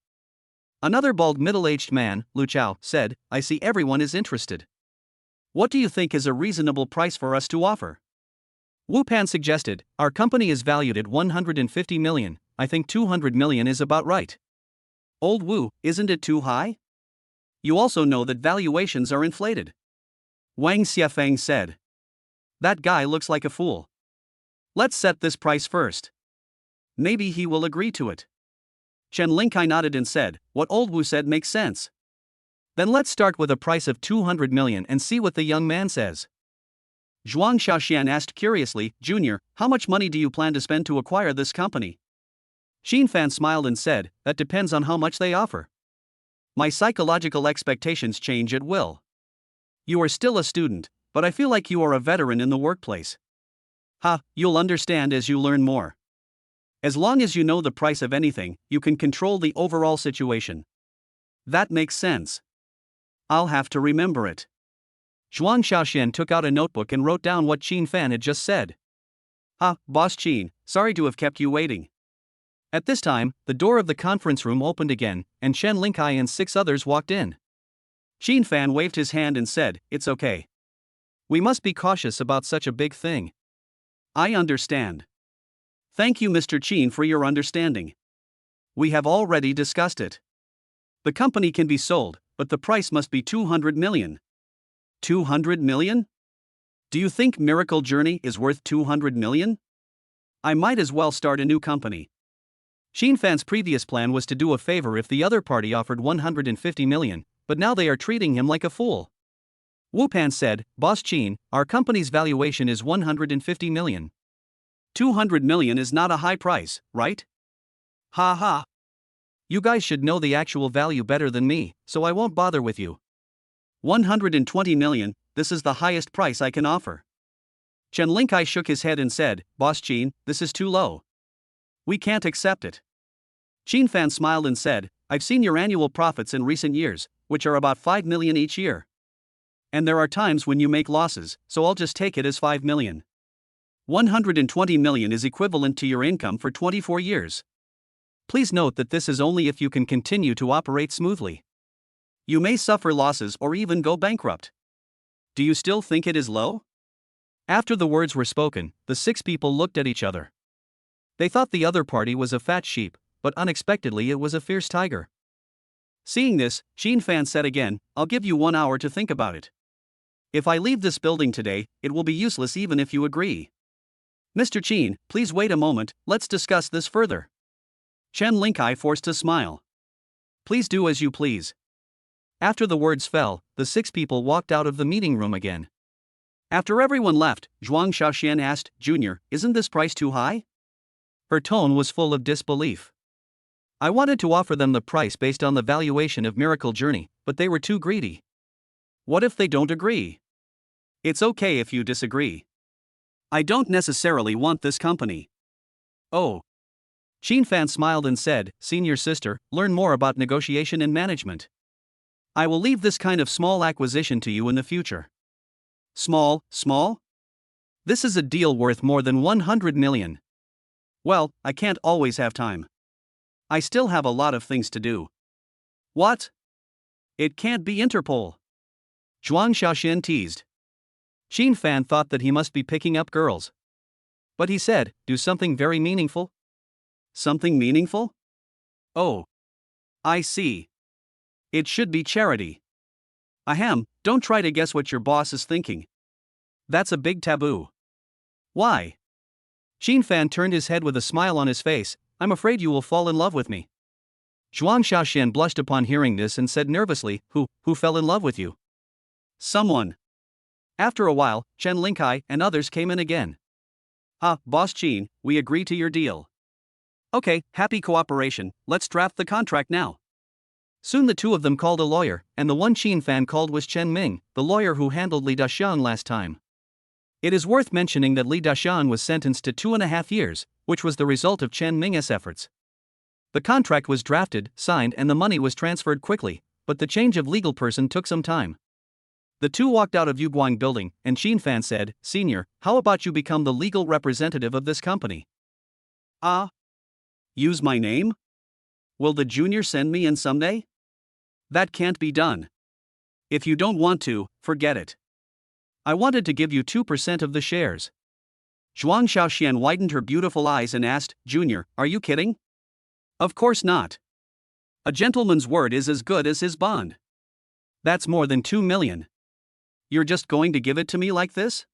Another bald middle-aged man, Lu Chao, said, I see everyone is interested. What do you think is a reasonable price for us to offer? Wu Pan suggested, Our company is valued at 150 million, I think 200 million is about right. Old Wu, isn't it too high? You also know that valuations are inflated. Wang Xiafeng said. That guy looks like a fool. Let's set this price first. Maybe he will agree to it. Chen Linkai nodded and said, What Old Wu said makes sense. Then let's start with a price of 200 million and see what the young man says. Zhuang Xiaoxian asked curiously, Junior, how much money do you plan to spend to acquire this company? Qin Fan smiled and said, That depends on how much they offer. My psychological expectations change at will. You are still a student, but I feel like you are a veteran in the workplace. You'll understand as you learn more. As long as you know the price of anything, you can control the overall situation. That makes sense. I'll have to remember it. Zhuang Xiaoxian took out a notebook and wrote down what Qin Fan had just said. Boss Qin, sorry to have kept you waiting. At this time, the door of the conference room opened again, and Chen Linkai and 6 others walked in. Qin Fan waved his hand and said, It's okay. We must be cautious about such a big thing. I understand. Thank you Mr. Qin for your understanding. We have already discussed it. The company can be sold, but the price must be 200 million. 200 million? Do you think Miracle Journey is worth 200 million? I might as well start a new company. Qin Fan's previous plan was to do a favor if the other party offered 150 million, but now they are treating him like a fool. Wu Pan said, Boss Qin, our company's valuation is 150 million. 200 million is not a high price, right? Ha ha. You guys should know the actual value better than me, so I won't bother with you. 120 million, this is the highest price I can offer. Chen Linkai shook his head and said, Boss Qin, this is too low. We can't accept it. Qin Fan smiled and said, I've seen your annual profits in recent years, which are about 5 million each year. And there are times when you make losses, so I'll just take it as 5 million. 120 million is equivalent to your income for 24 years. Please note that this is only if you can continue to operate smoothly. You may suffer losses or even go bankrupt. Do you still think it is low? After the words were spoken, the 6 people looked at each other. They thought the other party was a fat sheep, but unexpectedly it was a fierce tiger. Seeing this, Qin Fan said again, "I'll give you 1 hour to think about it. If I leave this building today, it will be useless even if you agree." "Mr. Qin, please wait a moment, let's discuss this further." Chen Linkai forced a smile. "Please do as you please." After the words fell, the 6 people walked out of the meeting room again. After everyone left, Zhuang Xiaoxian asked, "Junior, isn't this price too high?" Her tone was full of disbelief. "I wanted to offer them the price based on the valuation of Miracle Journey, but they were too greedy." "What if they don't agree?" "It's okay if you disagree. I don't necessarily want this company." "Oh." Qin Fan smiled and said, "Senior sister, learn more about negotiation and management. I will leave this kind of small acquisition to you in the future." Small? This is a deal worth more than 100 million. Well, I can't always have time. I still have a lot of things to do. What? It can't be Interpol. Zhuang Xiaoxian teased. Qin Fan thought that he must be picking up girls. But he said, "Do something very meaningful." "Something meaningful? Oh. I see. It should be charity." "Ahem, don't try to guess what your boss is thinking. That's a big taboo." "Why?" Qin Fan turned his head with a smile on his face. "I'm afraid you will fall in love with me." Zhuang Xiaoxian blushed upon hearing this and said nervously, Who fell in love with you?" "Someone." After a while, Chen Linkai and others came in again. Boss Qin, we agree to your deal." "Okay, happy cooperation, let's draft the contract now." Soon the 2 of them called a lawyer, and the one Qin Fan called was Chen Ming, the lawyer who handled Li Dashan last time. It is worth mentioning that Li Dashan was sentenced to 2.5 years, which was the result of Chen Ming's efforts. The contract was drafted, signed, and the money was transferred quickly, but the change of legal person took some time. The 2 walked out of Yuguang building, and Qin Fan said, "Senior, how about you become the legal representative of this company?" Use my name? Will the junior send me in someday? That can't be done. If you don't want to, forget it. I wanted to give you 2% of the shares." Zhuang Xiaoxian widened her beautiful eyes and asked, "Junior, are you kidding?" "Of course not. A gentleman's word is as good as his bond. That's more than 2 million. You're just going to give it to me like this?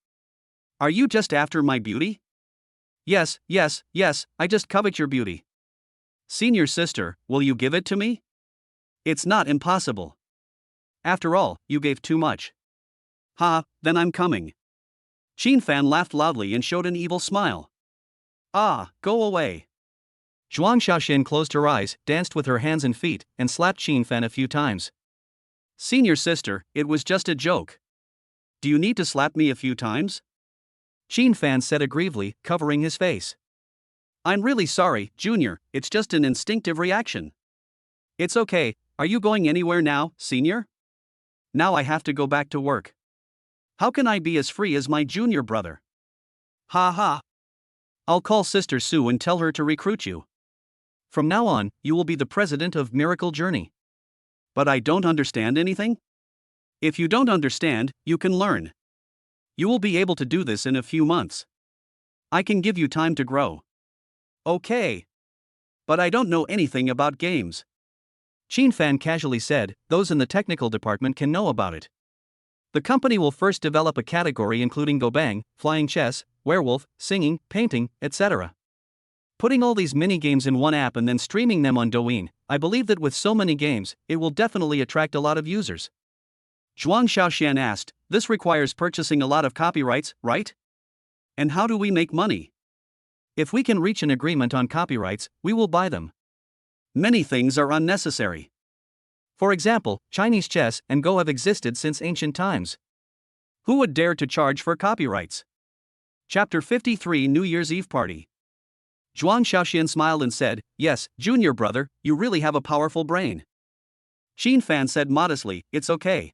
Are you just after my beauty?" Yes, I just covet your beauty." "Senior sister, will you give it to me?" "It's not impossible. After all, you gave too much." Then I'm coming." Qin Fan laughed loudly and showed an evil smile. Go away." Zhuang Xiaoxian closed her eyes, danced with her hands and feet, and slapped Qin Fan a few times. "Senior sister, it was just a joke. Do you need to slap me a few times?" Qin Fan said aggrievedly, covering his face. "I'm really sorry, Junior, it's just an instinctive reaction." "It's okay, are you going anywhere now, Senior?" "Now I have to go back to work. How can I be as free as my junior brother?" "I'll call Sister Sue and tell her to recruit you. From now on, you will be the president of Miracle Journey." "But I don't understand anything?" "If you don't understand, you can learn. You will be able to do this in a few months. I can give you time to grow." "Okay. But I don't know anything about games." Qin Fan casually said, "Those in the technical department can know about it. The company will first develop a category including gobang, flying chess, werewolf, singing, painting, etc. Putting all these mini-games in one app and then streaming them on Douyin, I believe that with so many games, it will definitely attract a lot of users." Zhuang Xiaoxian asked, "This requires purchasing a lot of copyrights, right? And how do we make money?" "If we can reach an agreement on copyrights, we will buy them." "Many things are unnecessary. For example, Chinese chess and Go have existed since ancient times. Who would dare to charge for copyrights?" Chapter 53 New Year's Eve Party. Zhuang Xiaoxian smiled and said, "Yes, junior brother, you really have a powerful brain." Qin Fan said modestly, "It's okay.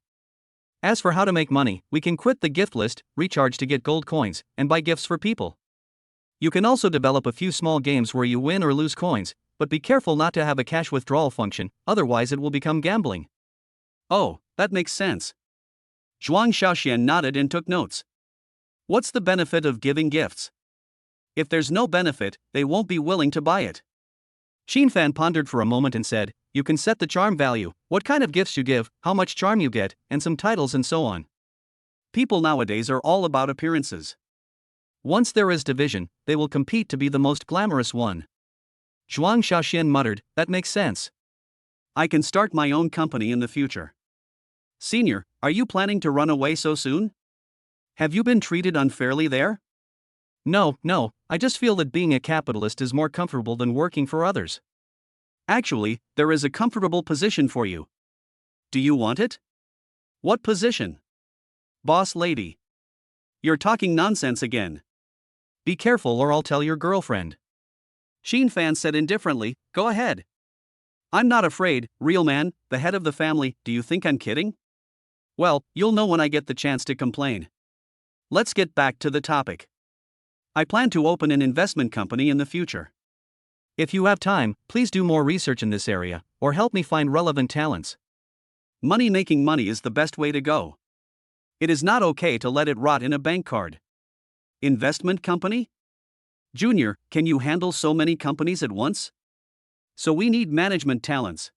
As for how to make money, we can quit the gift list, recharge to get gold coins, and buy gifts for people. You can also develop a few small games where you win or lose coins, but be careful not to have a cash withdrawal function, otherwise it will become gambling. Oh, that makes sense. Zhuang Xiaoxian nodded and took notes. What's the benefit of giving gifts? If there's no benefit, they won't be willing to buy it. Xinfan pondered for a moment and said, you can set the charm value, what kind of gifts you give, how much charm you get, and some titles and so on. People nowadays are all about appearances. Once there is division, they will compete to be the most glamorous one. Zhuang Xiaoxian muttered, that makes sense. I can start my own company in the future. Senior, are you planning to run away so soon? Have you been treated unfairly there? No, I just feel that being a capitalist is more comfortable than working for others. Actually, there is a comfortable position for you. Do you want it? What position? Boss lady. You're talking nonsense again. Be careful or I'll tell your girlfriend. Xinfan said indifferently, go ahead. I'm not afraid, real man, the head of the family, do you think I'm kidding? Well, you'll know when I get the chance to complain. Let's get back to the topic. I plan to open an investment company in the future. If you have time, please do more research in this area, or help me find relevant talents. Making money is the best way to go. It is not okay to let it rot in a bank card. Investment company? Junior, can you handle so many companies at once? So we need management talents.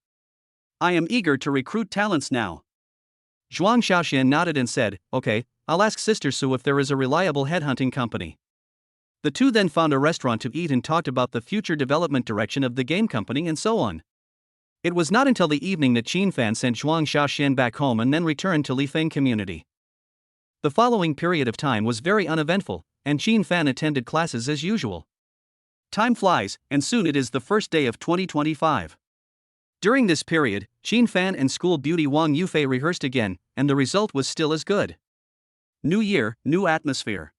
I am eager to recruit talents now. Zhuang Xiaoxian nodded and said, okay, I'll ask Sister Su if there is a reliable headhunting company. The two then found a restaurant to eat and talked about the future development direction of the game company and so on. It was not until the evening that Xinfan sent Zhuang Xiaoxian back home and then returned to Lifeng community. The following period of time was very uneventful, and Xinfan attended classes as usual. Time flies, and soon it is the first day of 2025. During this period, Xinfan and school beauty Wang Yufei rehearsed again, and the result was still as good. New year, new atmosphere.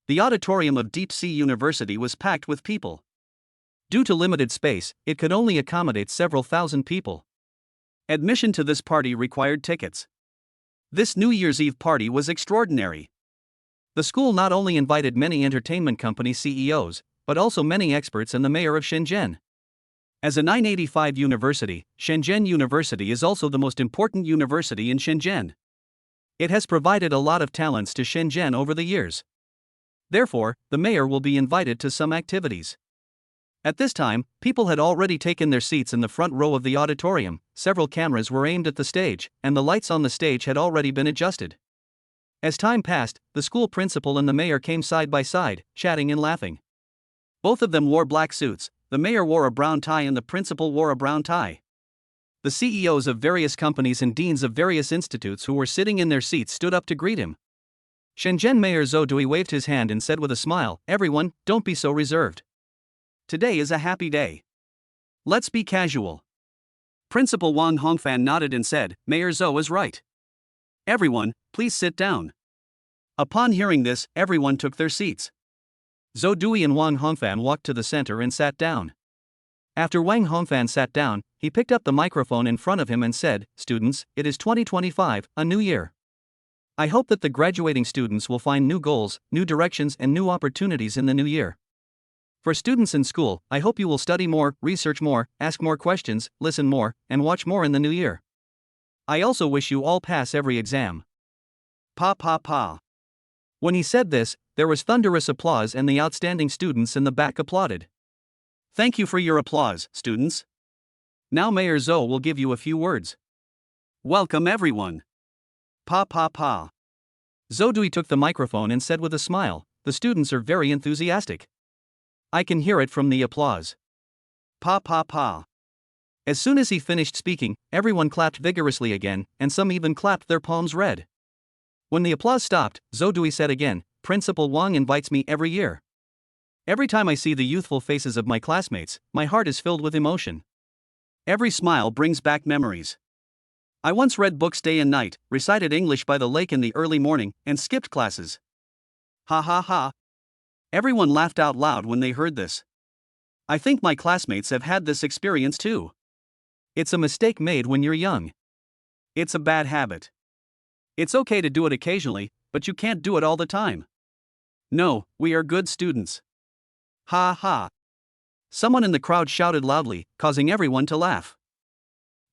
The auditorium of Deep Sea University was packed with people. Due to limited space, it could only accommodate several thousand people. Admission to this party required tickets. This New Year's Eve party was extraordinary. The school not only invited many entertainment company CEOs, but also many experts and the mayor of Shenzhen. As a 985 university, Shenzhen University is also the most important university in Shenzhen. It has provided a lot of talents to Shenzhen over the years. Therefore, the mayor will be invited to some activities. At this time, people had already taken their seats in the front row of the auditorium, several cameras were aimed at the stage, and the lights on the stage had already been adjusted. As time passed, the school principal and the mayor came side by side, chatting and laughing. Both of them wore black suits, the mayor wore a brown tie and the principal wore a brown tie. The CEOs of various companies and deans of various institutes who were sitting in their seats stood up to greet him. Shenzhen Mayor Zhou Dui waved his hand and said with a smile, everyone, don't be so reserved. Today is a happy day. Let's be casual. Principal Wang Hongfan nodded and said, Mayor Zhou is right. Everyone, please sit down. Upon hearing this, everyone took their seats. Zhou Dui and Wang Hongfan walked to the center and sat down. After Wang Hongfan sat down, he picked up the microphone in front of him and said, students, it is 2025, a new year. I hope that the graduating students will find new goals, new directions and new opportunities in the new year. For students in school, I hope you will study more, research more, ask more questions, listen more, and watch more in the new year. I also wish you all pass every exam. Pa pa pa. When he said this, there was thunderous applause and the outstanding students in the back applauded. Thank you for your applause, students. Now Mayor Zhou will give you a few words. Welcome everyone. Pa pa pa. Zhou Dui took the microphone and said with a smile, the students are very enthusiastic. I can hear it from the applause. Pa pa pa. As soon as he finished speaking, everyone clapped vigorously again, and some even clapped their palms red. When the applause stopped, Zhou Dui said again, Principal Wang invites me every year. Every time I see the youthful faces of my classmates, my heart is filled with emotion. Every smile brings back memories. I once read books day and night, recited English by the lake in the early morning, and skipped classes. Ha ha ha. Everyone laughed out loud when they heard this. I think my classmates have had this experience too. It's a mistake made when you're young. It's a bad habit. It's okay to do it occasionally, but you can't do it all the time. No, we are good students. Ha ha. Someone in the crowd shouted loudly, causing everyone to laugh.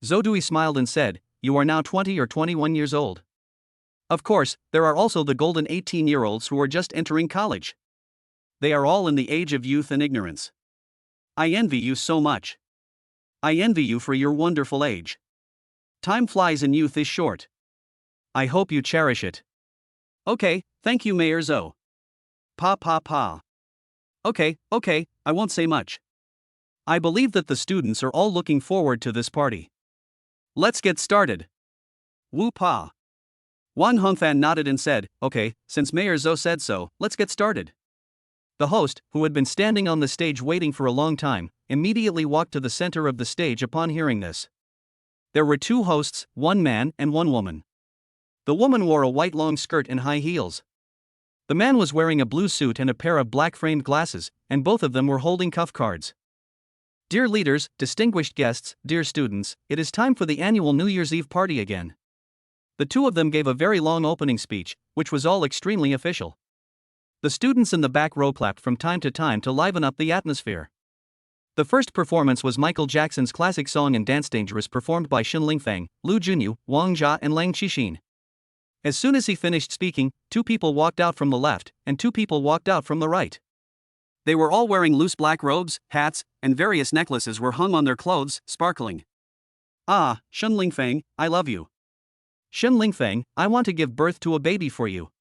Zodui smiled and said, "You are now 20 or 21 years old. Of course, there are also the golden 18-year-olds who are just entering college. They are all in the age of youth and ignorance. I envy you so much. I envy you for your wonderful age. Time flies and youth is short. I hope you cherish it." "Okay, thank you, Mayor Zo." Pa pa pa. Okay, I won't say much. I believe that the students are all looking forward to this party. Let's get started. Woo pa. Wan Hongfan nodded and said, "Okay, since Mayor Zo said so, let's get started." The host, who had been standing on the stage waiting for a long time, immediately walked to the center of the stage upon hearing this. There were two hosts, one man and one woman. The woman wore a white long skirt and high heels. The man was wearing a blue suit and a pair of black framed glasses, and both of them were holding cuff cards. "Dear leaders, distinguished guests, dear students, it is time for the annual New Year's Eve party again." The two of them gave a very long opening speech, which was all extremely official. The students in the back row clapped from time to time to liven up the atmosphere. The first performance was Michael Jackson's classic song and dance Dangerous, performed by Xin Lingfang, Lu Junyu, Wang Jia and Lang Qixin. As soon as he finished speaking, two people walked out from the left, and two people walked out from the right. They were all wearing loose black robes, hats, and various necklaces were hung on their clothes, sparkling. "Ah, Xin Lingfang, I love you. Xin Lingfang, I want to give birth to a baby for you.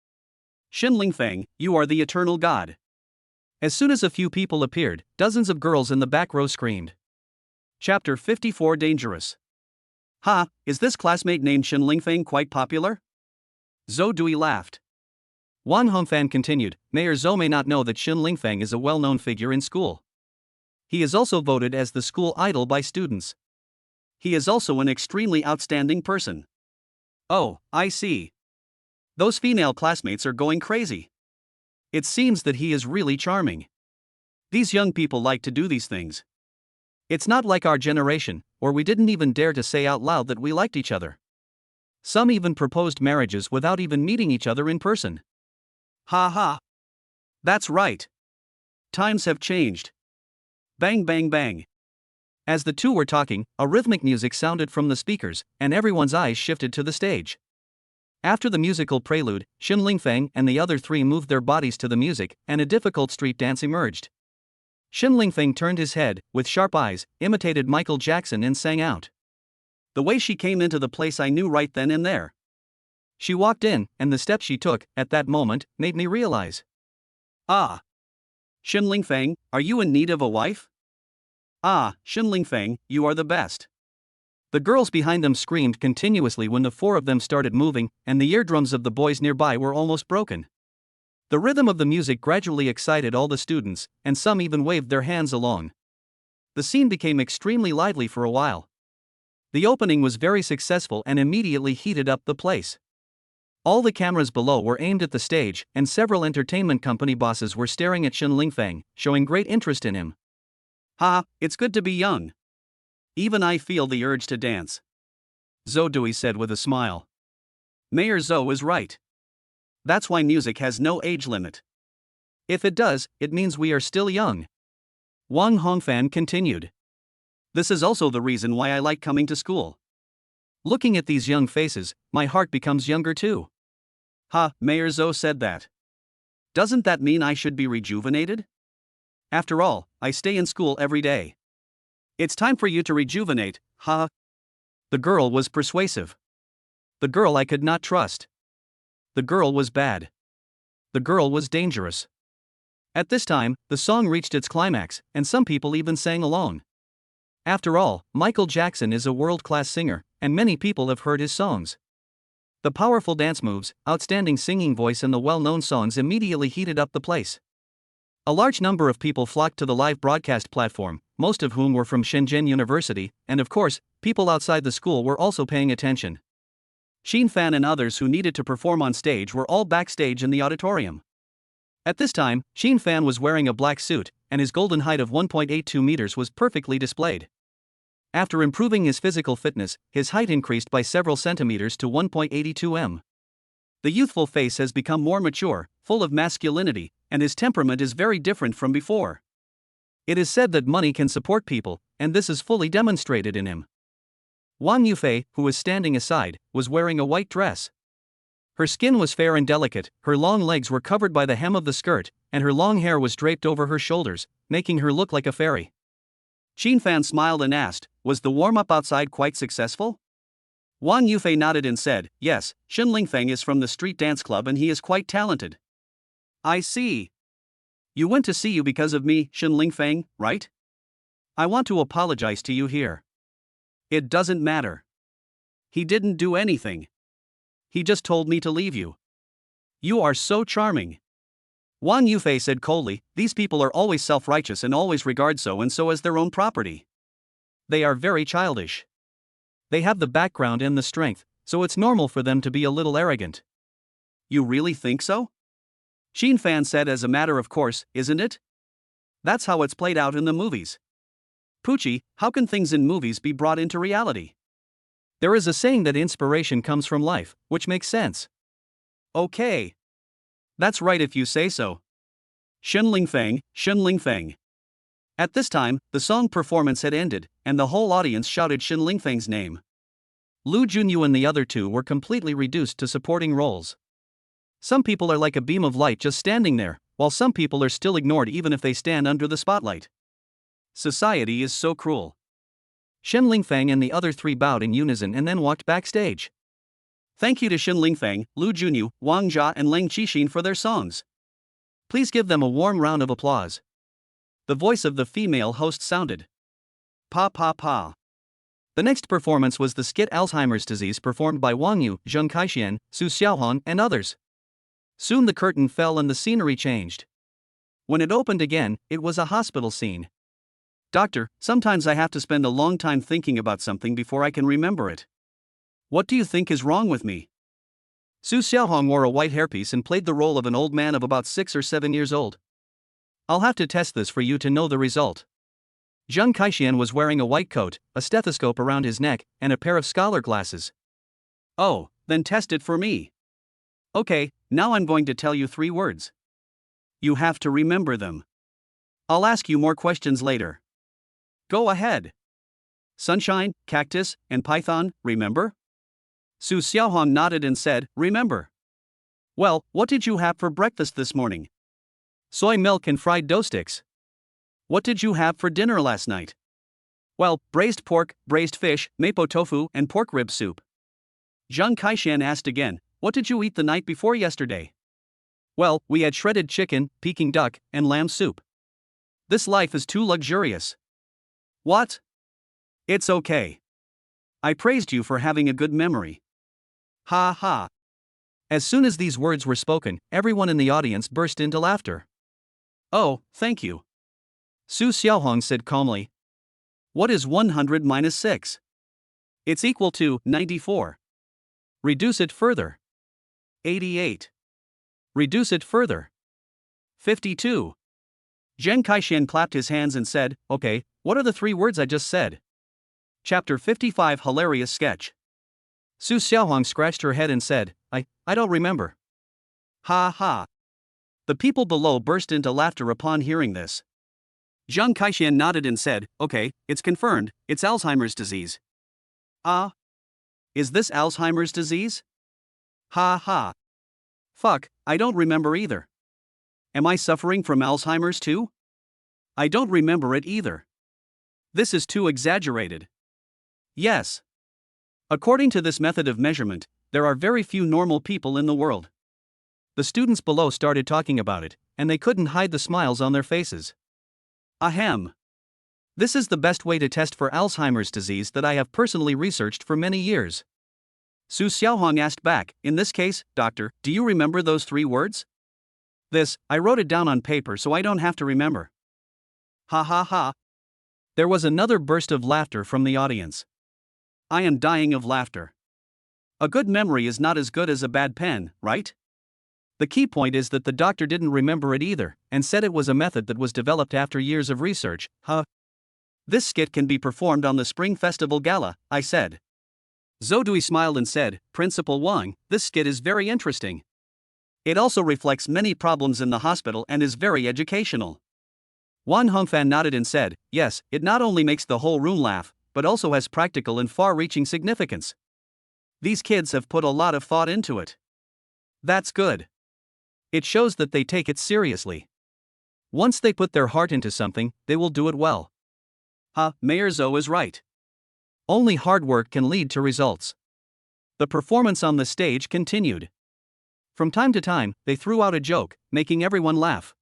Xin Lingfang, you are the eternal god." As soon as a few people appeared, dozens of girls in the back row screamed. Chapter 54 Dangerous. "Ha, is this classmate named Xin Lingfang quite popular?" Zhou Dui laughed. Wan Hongfan continued, "Mayor Zhou may not know that Xin Lingfang is a well-known figure in school. He is also voted as the school idol by students. He is also an extremely outstanding person." "Oh, I see. Those female classmates are going crazy. It seems that he is really charming. These young people like to do these things. It's not like our generation, or we didn't even dare to say out loud that we liked each other. Some even proposed marriages without even meeting each other in person." Ha ha. That's right. Times have changed. Bang bang bang. As the two were talking, a rhythmic music sounded from the speakers, and everyone's eyes shifted to the stage. After the musical prelude, Xin Lingfang and the other three moved their bodies to the music, and a difficult street dance emerged. Xin Lingfang turned his head, with sharp eyes, imitated Michael Jackson and sang out. The way she came into the place I knew right then and there. She walked in, and the step she took, at that moment, made me realize. "Ah. Xin Lingfang, are you in need of a wife? Ah, Xin Lingfang, you are the best." The girls behind them screamed continuously when the four of them started moving, and the eardrums of the boys nearby were almost broken. The rhythm of the music gradually excited all the students, and some even waved their hands along. The scene became extremely lively for a while. The opening was very successful and immediately heated up the place. All the cameras below were aimed at the stage, and several entertainment company bosses were staring at Xin Lingfang, showing great interest in him. "Ha, it's good to be young. Even I feel the urge to dance," Zhou Dui said with a smile. "Mayor Zhou is right. That's why music has no age limit. If it does, it means we are still young." Wang Hongfan continued. "This is also the reason why I like coming to school. Looking at these young faces, my heart becomes younger too." "Ha, Mayor Zhou said that. Doesn't that mean I should be rejuvenated? After all, I stay in school every day. It's time for you to rejuvenate, ha." The girl was persuasive. The girl I could not trust. The girl was bad. The girl was dangerous. At this time, the song reached its climax, and some people even sang along. After all, Michael Jackson is a world-class singer, and many people have heard his songs. The powerful dance moves, outstanding singing voice and the well-known songs immediately heated up the place. A large number of people flocked to the live broadcast platform, most of whom were from Shenzhen University, and of course, people outside the school were also paying attention. Xin Fan and others who needed to perform on stage were all backstage in the auditorium. At this time, Xin Fan was wearing a black suit, and his golden height of 1.82 meters was perfectly displayed. After improving his physical fitness, his height increased by several centimeters to 1.82 m. The youthful face has become more mature, full of masculinity, and his temperament is very different from before. It is said that money can support people, and this is fully demonstrated in him. Wang Yufei, who was standing aside, was wearing a white dress. Her skin was fair and delicate, her long legs were covered by the hem of the skirt, and her long hair was draped over her shoulders, making her look like a fairy. Qin Fan smiled and asked, "Was the warm-up outside quite successful?" Wang Yufei nodded and said, "Yes, Shen Lingfeng is from the street dance club and he is quite talented." "I see. You went to see you because of me, Shen Lingfeng, right? I want to apologize to you here. It doesn't matter. He didn't do anything. He just told me to leave you. You are so charming." Wang Yufei said coldly, "These people are always self-righteous and always regard so and so as their own property. They are very childish. They have the background and the strength, so it's normal for them to be a little arrogant." "You really think so?" Qin Fan said, "As a matter of course, isn't it? That's how it's played out in the movies. Poochie, how can things in movies be brought into reality? There is a saying that inspiration comes from life, which makes sense." "Okay. That's right if you say so. Shen Lingfeng, Shen Lingfeng." At this time, the song performance had ended, and the whole audience shouted Shen Lingfeng's name. Lu Junyu and the other two were completely reduced to supporting roles. Some people are like a beam of light just standing there, while some people are still ignored even if they stand under the spotlight. Society is so cruel. Shen Lingfeng and the other three bowed in unison and then walked backstage. Thank you to Shen Lingfeng, Lu Junyu, Wang Jia and Leng Qixin for their songs. Please give them a warm round of applause. The voice of the female host sounded. Pa pa pa. The next performance was the skit Alzheimer's Disease performed by Wang Yu, Zheng Kaixian, Su Xiaohong and others. Soon the curtain fell and the scenery changed. When it opened again, it was a hospital scene. "Doctor, sometimes I have to spend a long time thinking about something before I can remember it. What do you think is wrong with me?" Su Xiaohong wore a white hairpiece and played the role of an old man of about 6 or 7 years old. "I'll have to test this for you to know the result." Zheng Kaixian was wearing a white coat, a stethoscope around his neck, and a pair of scholar glasses. "Oh, then test it for me. Okay, now I'm going to tell you 3 words. You have to remember them. I'll ask you more questions later. Go ahead. Sunshine, cactus, and python, remember?" Su Xiaohong nodded and said, "Remember." "Well, what did you have for breakfast this morning?" "Soy milk and fried dough sticks." "What did you have for dinner last night?" "Well, braised pork, braised fish, mapo tofu, and pork rib soup." Zheng Kaixian asked again, "What did you eat the night before yesterday?" "Well, we had shredded chicken, Peking duck, and lamb soup." "This life is too luxurious." "What?" "It's okay. I praised you for having a good memory." Ha ha. As soon as these words were spoken, everyone in the audience burst into laughter. "Oh, thank you." Su Xiaohong said calmly. "What is 100 minus 6? It's equal to 94. Reduce it further. 88. Reduce it further. 52. Zheng Kaixian clapped his hands and said, "Okay, what are the 3 words I just said?" Chapter 55 Hilarious Sketch. Su Xiaohong scratched her head and said, I don't remember." Ha ha. The people below burst into laughter upon hearing this. Zheng Kaixian nodded and said, "Okay, it's confirmed, it's Alzheimer's disease." "Ah? Is this Alzheimer's disease?" Ha ha. Fuck, I don't remember either. Am I suffering from Alzheimer's too? I don't remember it either. This is too exaggerated. Yes. According to this method of measurement, there are very few normal people in the world. The students below started talking about it, and they couldn't hide the smiles on their faces. Ahem. This is the best way to test for Alzheimer's disease that I have personally researched for many years. Su Xiaohong asked back, "In this case, doctor, do you remember those 3 words?" "This, I wrote it down on paper so I don't have to remember." Ha ha ha. There was another burst of laughter from the audience. I am dying of laughter. A good memory is not as good as a bad pen, right? The key point is that the doctor didn't remember it either, and said it was a method that was developed after years of research. This skit can be performed on the Spring Festival Gala, I said. Zodui smiled and said, "Principal Wang, this skit is very interesting. It also reflects many problems in the hospital and is very educational." Wang Hongfan nodded and said, yes, it not only makes the whole room laugh, but also has practical and far-reaching significance. These kids have put a lot of thought into it. That's good. It shows that they take it seriously. Once they put their heart into something, they will do it well. Mayor Zhou is right. Only hard work can lead to results. The performance on the stage continued. From time to time, they threw out a joke, making everyone laugh.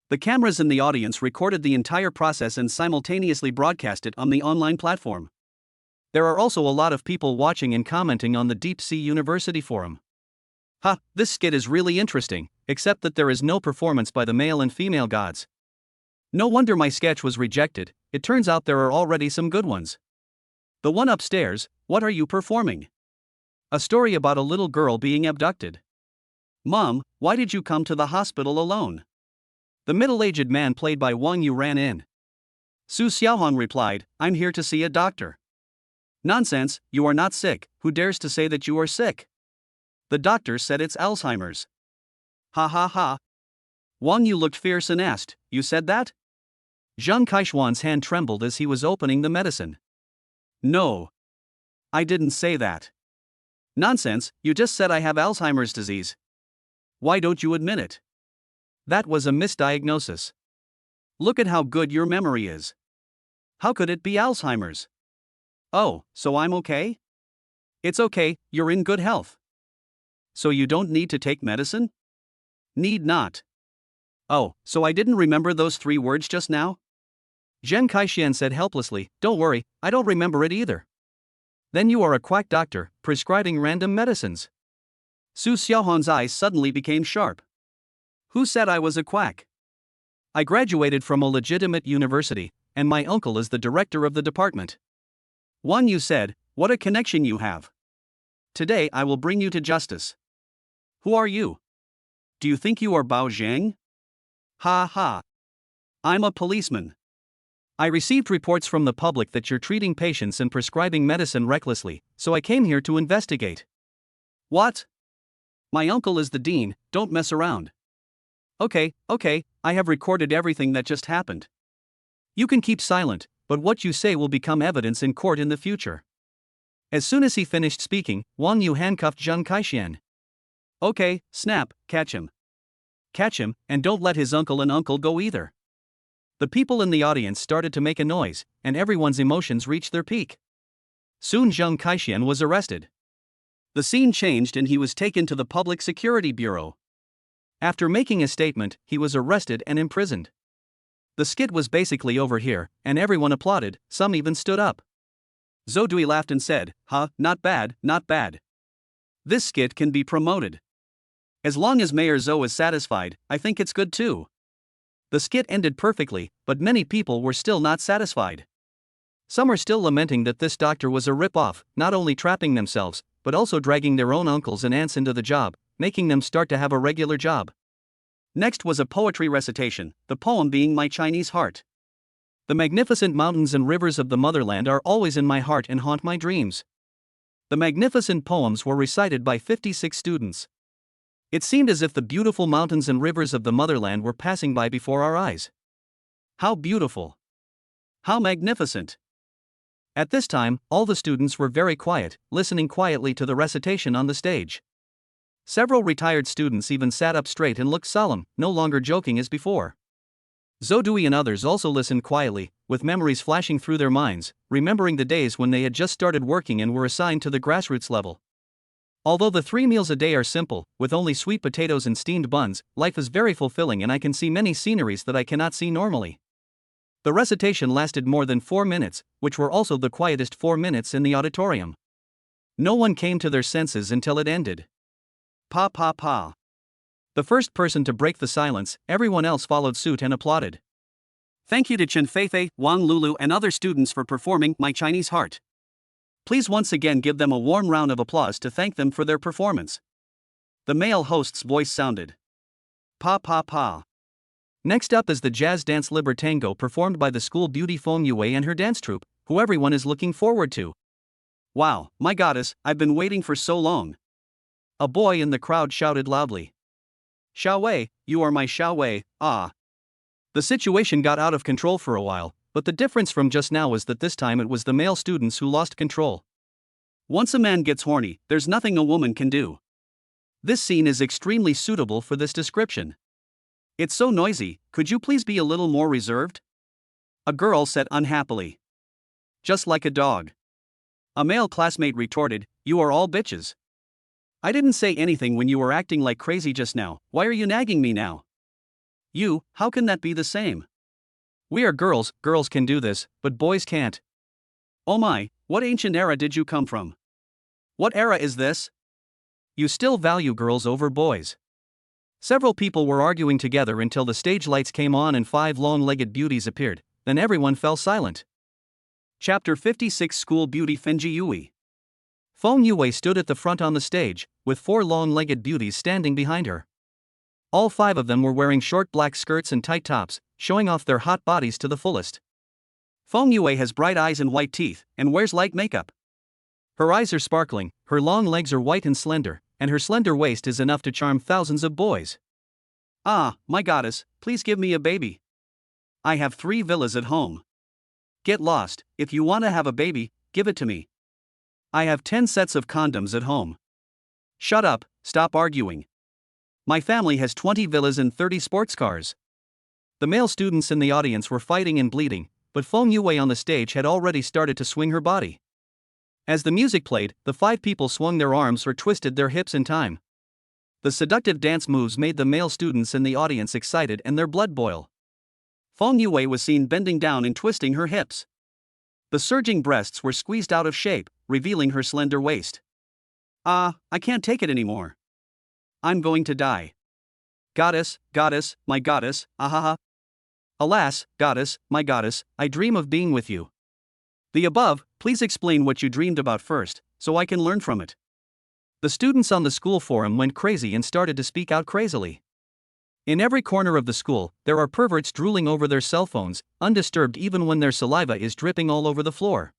The cameras in the audience recorded the entire process and simultaneously broadcast it on the online platform. There are also a lot of people watching and commenting on the Deep Sea University forum. This skit is really interesting, except that there is no performance by the male and female gods. No wonder my sketch was rejected, it turns out there are already some good ones. The one upstairs, what are you performing? A story about a little girl being abducted. Mom, why did you come to the hospital alone? The middle-aged man played by Wang Yu ran in. Su Xiaohong replied, I'm here to see a doctor. Nonsense, you are not sick, who dares to say that you are sick? The doctor said it's Alzheimer's. Ha ha ha. Wang Yu looked fierce and asked, you said that? Zhang Kaishuan's hand trembled as he was opening the medicine. No. I didn't say that. Nonsense, you just said I have Alzheimer's disease. Why don't you admit it? That was a misdiagnosis. Look at how good your memory is. How could it be Alzheimer's? Oh, so I'm okay? It's okay, you're in good health. So you don't need to take medicine? Need not. Oh, so I didn't remember those 3 words just now? Zhen Kaixian said helplessly, don't worry, I don't remember it either. Then you are a quack doctor, prescribing random medicines. Su Xiaohong's eyes suddenly became sharp. Who said I was a quack? I graduated from a legitimate university, and my uncle is the director of the department. Wang Yu said, what a connection you have. Today I will bring you to justice. Who are you? Do you think you are Bao Zhang? Ha ha. I'm a policeman. I received reports from the public that you're treating patients and prescribing medicine recklessly, so I came here to investigate. What? My uncle is the dean, don't mess around. Okay, I have recorded everything that just happened. You can keep silent, but what you say will become evidence in court in the future. As soon as he finished speaking, Wang Yu handcuffed Zhang Kaixian. Okay, snap, catch him. Catch him, and don't let his uncle and uncle go either. The people in the audience started to make a noise, and everyone's emotions reached their peak. Soon Zhang Kaixian was arrested. The scene changed and he was taken to the Public Security Bureau. After making a statement, he was arrested and imprisoned. The skit was basically over here, and everyone applauded, some even stood up. Zhou Dui laughed and said, not bad, not bad. This skit can be promoted. As long as Mayor Zhou is satisfied, I think it's good too. The skit ended perfectly, but many people were still not satisfied. Some are still lamenting that this doctor was a rip-off, not only trapping themselves, but also dragging their own uncles and aunts into the job, making them start to have a regular job. Next was a poetry recitation, the poem being My Chinese Heart. The magnificent mountains and rivers of the motherland are always in my heart and haunt my dreams. The magnificent poems were recited by 56 students. It seemed as if the beautiful mountains and rivers of the motherland were passing by before our eyes. How beautiful! How magnificent! At this time, all the students were very quiet, listening quietly to the recitation on the stage. Several retired students even sat up straight and looked solemn, no longer joking as before. Zhou Dui and others also listened quietly, with memories flashing through their minds, remembering the days when they had just started working and were assigned to the grassroots level. Although the 3 meals a day are simple, with only sweet potatoes and steamed buns, life is very fulfilling and I can see many sceneries that I cannot see normally. The recitation lasted more than 4 minutes, which were also the quietest 4 minutes in the auditorium. No one came to their senses until it ended. Pa pa pa. The first person to break the silence, everyone else followed suit and applauded. Thank you to Chen Feifei, Wang Lulu and other students for performing My Chinese Heart. Please once again give them a warm round of applause to thank them for their performance. The male host's voice sounded. Pa pa pa. Next up is the jazz dance Libertango performed by the school beauty Feng Yue and her dance troupe, who everyone is looking forward to. Wow, my goddess, I've been waiting for so long. A boy in the crowd shouted loudly. Xiao Wei, you are my Xiao Wei, ah. The situation got out of control for a while, but the difference from just now was that this time it was the male students who lost control. Once a man gets horny, there's nothing a woman can do. This scene is extremely suitable for this description. It's so noisy, could you please be a little more reserved? A girl said unhappily. Just like a dog. A male classmate retorted, you are all bitches. I didn't say anything when you were acting like crazy just now, why are you nagging me now? You, how can that be the same? We are girls, girls can do this, but boys can't. Oh my, what ancient era did you come from? What era is this? You still value girls over boys. Several people were arguing together until the stage lights came on and 5 long-legged beauties appeared, then everyone fell silent. Chapter 56 School Beauty Fenji Yui. Feng Yue stood at the front on the stage, with 4 long-legged beauties standing behind her. All 5 of them were wearing short black skirts and tight tops, showing off their hot bodies to the fullest. Feng Yue has bright eyes and white teeth, and wears light makeup. Her eyes are sparkling, her long legs are white and slender, and her slender waist is enough to charm thousands of boys. Ah, my goddess, please give me a baby. I have 3 villas at home. Get lost, if you want to have a baby, give it to me. I have 10 sets of condoms at home. Shut up, stop arguing. My family has 20 villas and 30 sports cars. The male students in the audience were fighting and bleeding, but Feng Yue on the stage had already started to swing her body. As the music played, the 5 people swung their arms or twisted their hips in time. The seductive dance moves made the male students in the audience excited and their blood boil. Feng Yue was seen bending down and twisting her hips. The surging breasts were squeezed out of shape, revealing her slender waist. I can't take it anymore. I'm going to die. Goddess, goddess, my goddess, ahaha. Alas, goddess, my goddess, I dream of being with you. The above, please explain what you dreamed about first, so I can learn from it. The students on the school forum went crazy and started to speak out crazily. In every corner of the school, there are perverts drooling over their cell phones, undisturbed even when their saliva is dripping all over the floor.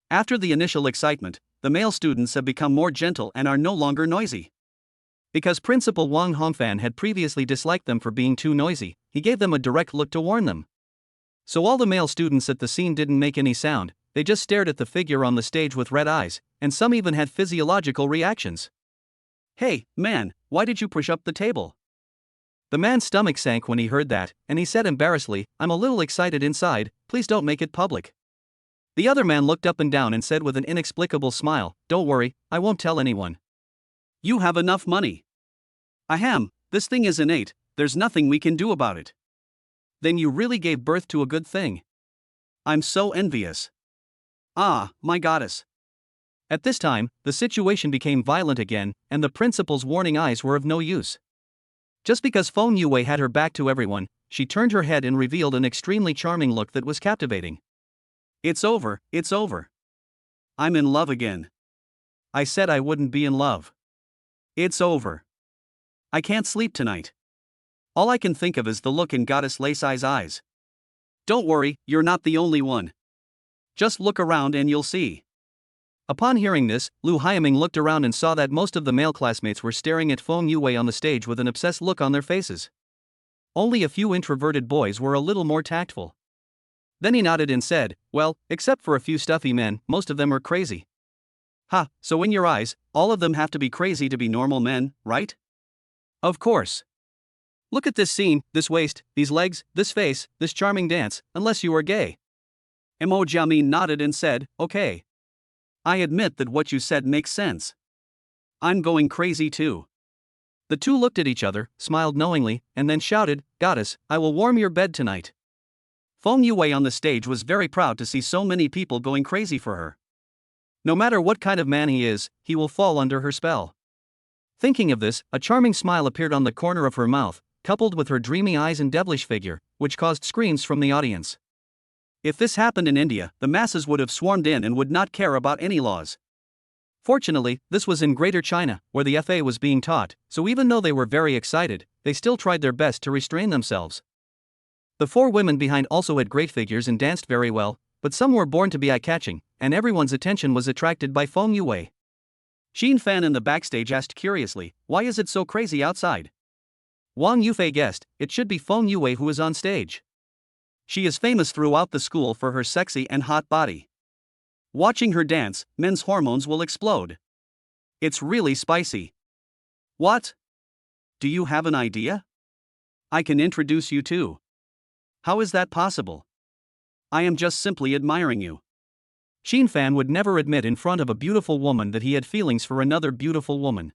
After the initial excitement, the male students have become more gentle and are no longer noisy. Because Principal Wang Hongfan had previously disliked them for being too noisy, he gave them a direct look to warn them. So all the male students at the scene didn't make any sound, they just stared at the figure on the stage with red eyes, and some even had physiological reactions. Hey, man, why did you push up the table? The man's stomach sank when he heard that, and he said embarrassedly, I'm a little excited inside, please don't make it public. The other man looked up and down and said with an inexplicable smile, don't worry, I won't tell anyone. You have enough money. Ahem, this thing is innate, there's nothing we can do about it. Then you really gave birth to a good thing. I'm so envious. Ah, my goddess. At this time, the situation became violent again, and the principal's warning eyes were of no use. Just because Feng Yue had her back to everyone, she turned her head and revealed an extremely charming look that was captivating. It's over, it's over. I'm in love again. I said I wouldn't be in love. It's over. I can't sleep tonight. All I can think of is the look in Goddess Leisai's eyes. Don't worry, you're not the only one. Just look around and you'll see. Upon hearing this, Lu Haiming looked around and saw that most of the male classmates were staring at Feng Yue on the stage with an obsessed look on their faces. Only a few introverted boys were a little more tactful. Then he nodded and said, well, except for a few stuffy men, most of them are crazy. Ha, so in your eyes, all of them have to be crazy to be normal men, right? Of course. Look at this scene, this waist, these legs, this face, this charming dance, unless you are gay. Mo Jiamin nodded and said, okay. I admit that what you said makes sense. I'm going crazy too. The two looked at each other, smiled knowingly, and then shouted, Goddess, I will warm your bed tonight. Feng Yue on the stage was very proud to see so many people going crazy for her. No matter what kind of man he is, he will fall under her spell. Thinking of this, a charming smile appeared on the corner of her mouth, coupled with her dreamy eyes and devilish figure, which caused screams from the audience. If this happened in India, the masses would have swarmed in and would not care about any laws. Fortunately, this was in Greater China, where the FA was being taught, so even though they were very excited, they still tried their best to restrain themselves. The 4 women behind also had great figures and danced very well, but some were born to be eye-catching, and everyone's attention was attracted by Feng Yue. Xin Fan in the backstage asked curiously, why is it so crazy outside? Wang Yufei guessed, it should be Feng Yue who is on stage. She is famous throughout the school for her sexy and hot body. Watching her dance, men's hormones will explode. It's really spicy. What? Do you have an idea? I can introduce you too. How is that possible? I am just simply admiring you. Xin Fan would never admit in front of a beautiful woman that he had feelings for another beautiful woman.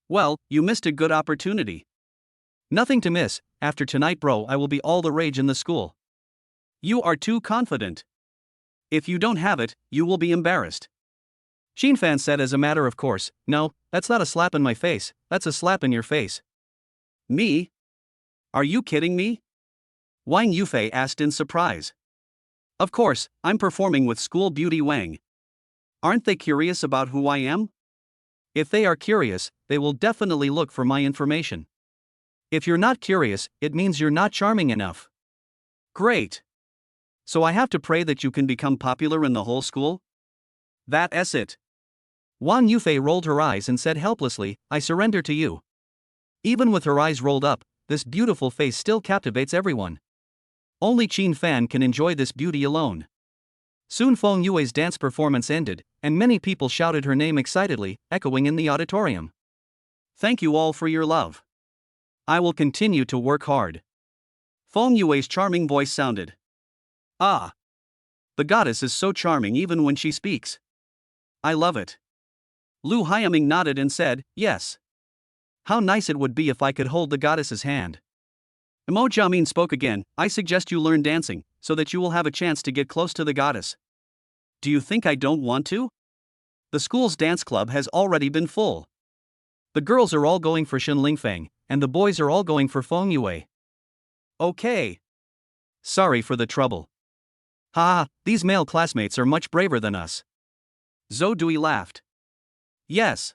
Well, you missed a good opportunity. Nothing to miss, after tonight bro I will be all the rage in the school. You are too confident. If you don't have it, you will be embarrassed. Xin Fan said as a matter of course, no, that's not a slap in my face, that's a slap in your face. Me? Are you kidding me? Wang Yufei asked in surprise. Of course, I'm performing with School Beauty Wang. Aren't they curious about who I am? If they are curious, they will definitely look for my information. If you're not curious, it means you're not charming enough. Great. So I have to pray that you can become popular in the whole school? That's it. Wang Yufei rolled her eyes and said helplessly, I surrender to you. Even with her eyes rolled up, this beautiful face still captivates everyone. Only Xin Fan can enjoy this beauty alone. Soon Feng Yue's dance performance ended, and many people shouted her name excitedly, echoing in the auditorium. Thank you all for your love. I will continue to work hard. Feng Yue's charming voice sounded. Ah! The goddess is so charming even when she speaks. I love it. Lu Haiming nodded and said, yes. How nice it would be if I could hold the goddess's hand. Mo Jiamin spoke again, I suggest you learn dancing, so that you will have a chance to get close to the goddess. Do you think I don't want to? The school's dance club has already been full. The girls are all going for Shen Lingfeng, and the boys are all going for Feng Yue. Okay. Sorry for the trouble. Ha, these male classmates are much braver than us. Zhou Dui laughed. Yes.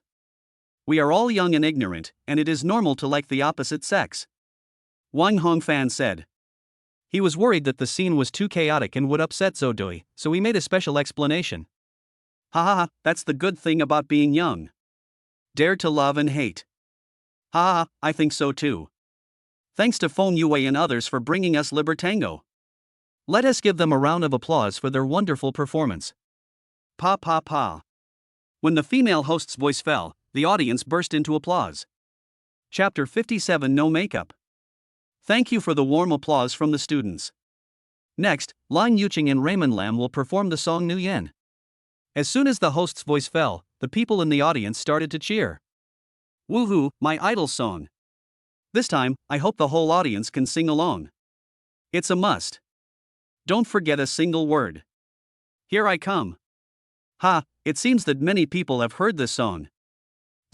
We are all young and ignorant, and it is normal to like the opposite sex. Wang Hongfan said. He was worried that the scene was too chaotic and would upset Zhou Dui, so he made a special explanation. Ha ha ha, that's the good thing about being young. Dare to love and hate. Ha ha, I think so too. Thanks to Feng Yue and others for bringing us Libertango. Let us give them a round of applause for their wonderful performance. Pa pa pa. When the female host's voice fell, the audience burst into applause. Chapter 57 No Makeup. Thank you for the warm applause from the students. Next, Lin Yuqing and Raymond Lam will perform the song Nu Yen. As soon as the host's voice fell, the people in the audience started to cheer. Woohoo, my idol song. This time, I hope the whole audience can sing along. It's a must. Don't forget a single word. Here I come. Ha, it seems that many people have heard this song.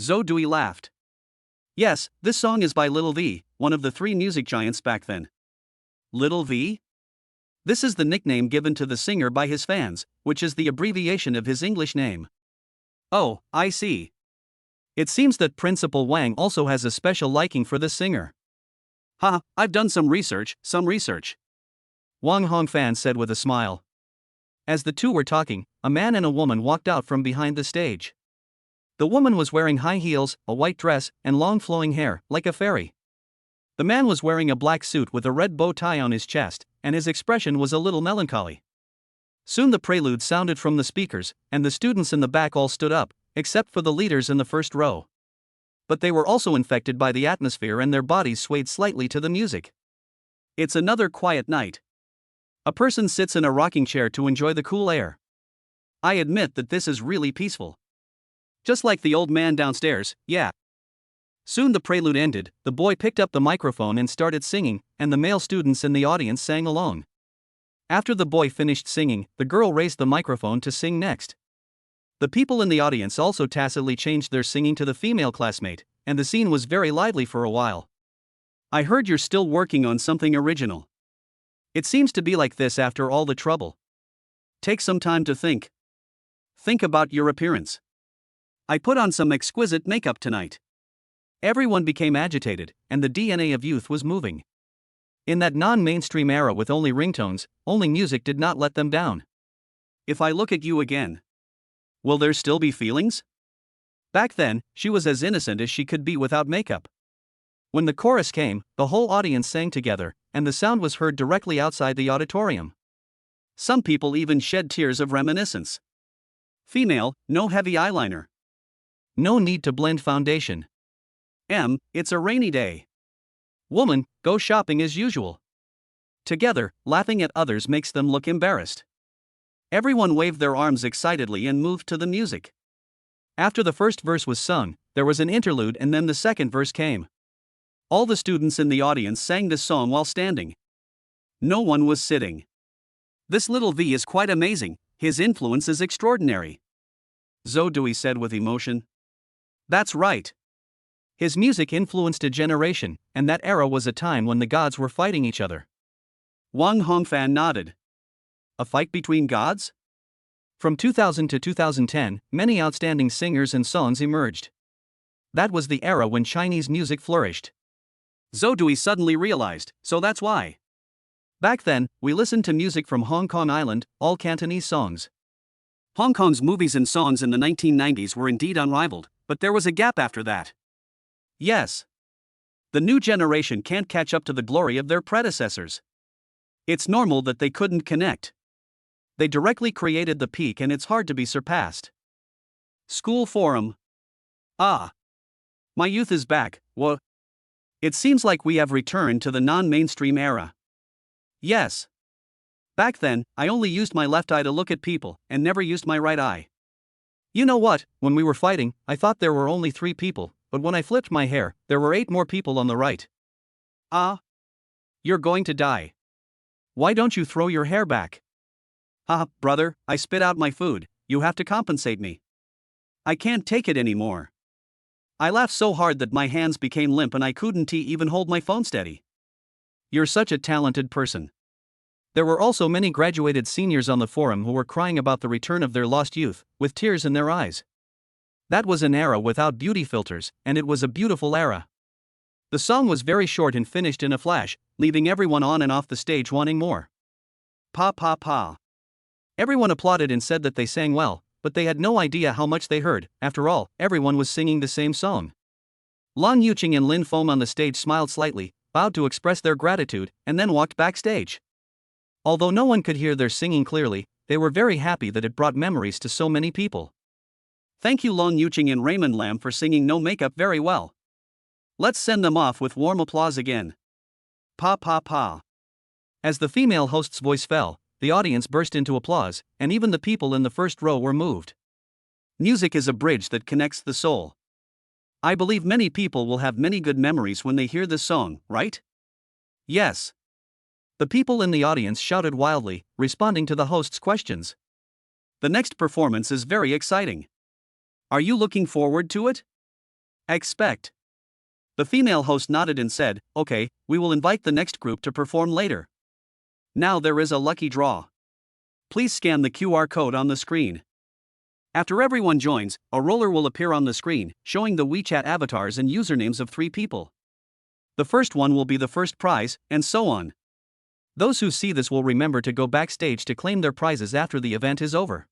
Zhou Dui laughed. Yes, this song is by Little V, one of the 3 music giants back then. Little V? This is the nickname given to the singer by his fans, which is the abbreviation of his English name. Oh, I see. It seems that Principal Wang also has a special liking for this singer. Ha, I've done some research. Wang Hongfan said with a smile. As the two were talking, a man and a woman walked out from behind the stage. The woman was wearing high heels, a white dress, and long flowing hair, like a fairy. The man was wearing a black suit with a red bow tie on his chest, and his expression was a little melancholy. Soon the prelude sounded from the speakers, and the students in the back all stood up, except for the leaders in the first row. But they were also infected by the atmosphere and their bodies swayed slightly to the music. It's another quiet night. A person sits in a rocking chair to enjoy the cool air. I admit that this is really peaceful. Just like the old man downstairs, yeah. Soon the prelude ended, the boy picked up the microphone and started singing, and the male students in the audience sang along. After the boy finished singing, the girl raised the microphone to sing next. The people in the audience also tacitly changed their singing to the female classmate, and the scene was very lively for a while. I heard you're still working on something original. It seems to be like this after all the trouble. Take some time to think. Think about your appearance. I put on some exquisite makeup tonight. Everyone became agitated, and the DNA of youth was moving. In that non-mainstream era with only ringtones, only music did not let them down. If I look at you again, will there still be feelings? Back then, she was as innocent as she could be without makeup. When the chorus came, the whole audience sang together, and the sound was heard directly outside the auditorium. Some people even shed tears of reminiscence. Female, no heavy eyeliner. No need to blend foundation. M, it's a rainy day. Woman, go shopping as usual. Together, laughing at others makes them look embarrassed. Everyone waved their arms excitedly and moved to the music. After the first verse was sung, there was an interlude and then the second verse came. All the students in the audience sang this song while standing. No one was sitting. This little V is quite amazing, his influence is extraordinary. Dewey said with emotion. That's right. His music influenced a generation, and that era was a time when the gods were fighting each other. Wang Hongfan nodded. A fight between gods? From 2000 to 2010, many outstanding singers and songs emerged. That was the era when Chinese music flourished. Dewey suddenly realized, so that's why. Back then, we listened to music from Hong Kong Island, all Cantonese songs. Hong Kong's movies and songs in the 1990s were indeed unrivaled, but there was a gap after that. Yes. The new generation can't catch up to the glory of their predecessors. It's normal that they couldn't connect. They directly created the peak and it's hard to be surpassed. School forum. Ah. My youth is back, It seems like we have returned to the non-mainstream era. Yes. Back then, I only used my left eye to look at people, and never used my right eye. You know what, when we were fighting, I thought there were only 3 people, but when I flipped my hair, there were 8 more people on the right. Ah. You're going to die. Why don't you throw your hair back? Brother, I spit out my food, you have to compensate me. I can't take it anymore. I laughed so hard that my hands became limp and I couldn't even hold my phone steady. You're such a talented person. There were also many graduated seniors on the forum who were crying about the return of their lost youth, with tears in their eyes. That was an era without beauty filters, and it was a beautiful era. The song was very short and finished in a flash, leaving everyone on and off the stage wanting more. Pa pa pa. Everyone applauded and said that they sang well, but they had no idea how much they heard. After all, everyone was singing the same song. Lan Yuqing and Lin Feng on the stage smiled slightly, bowed to express their gratitude, and then walked backstage. Although no one could hear their singing clearly, they were very happy that it brought memories to so many people. Thank you Lan Yuqing and Raymond Lam for singing No Makeup very well. Let's send them off with warm applause again. Pa pa pa. As the female host's voice fell, the audience burst into applause, and even the people in the first row were moved. Music is a bridge that connects the soul. I believe many people will have many good memories when they hear this song, right? Yes. The people in the audience shouted wildly, responding to the host's questions. The next performance is very exciting. Are you looking forward to it? Expect. The female host nodded and said, okay, we will invite the next group to perform later. Now there is a lucky draw. Please scan the QR code on the screen. After everyone joins, a roller will appear on the screen, showing the WeChat avatars and usernames of 3 people. The first one will be the first prize, and so on. Those who see this will remember to go backstage to claim their prizes after the event is over.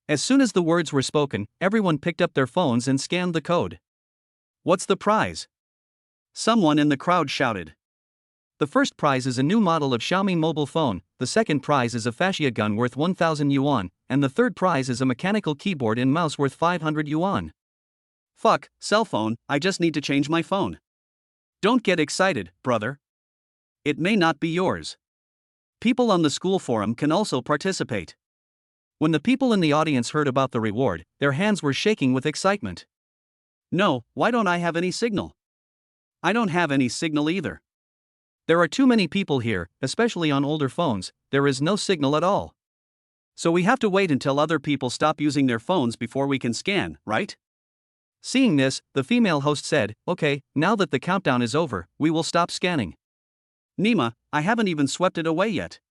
As soon as the words were spoken, everyone picked up their phones and scanned the code. What's the prize? Someone in the crowd shouted. The first prize is a new model of Xiaomi mobile phone, the second prize is a fascia gun worth 1,000 yuan, and the third prize is a mechanical keyboard and mouse worth 500 yuan. Fuck, cell phone, I just need to change my phone. Don't get excited, brother. It may not be yours. People on the school forum can also participate. When the people in the audience heard about the reward, their hands were shaking with excitement. No, why don't I have any signal? I don't have any signal either. There are too many people here, especially on older phones, there is no signal at all. So we have to wait until other people stop using their phones before we can scan, right? Seeing this, the female host said, okay, now that the countdown is over, we will stop scanning. Nima, I haven't even swept it away yet.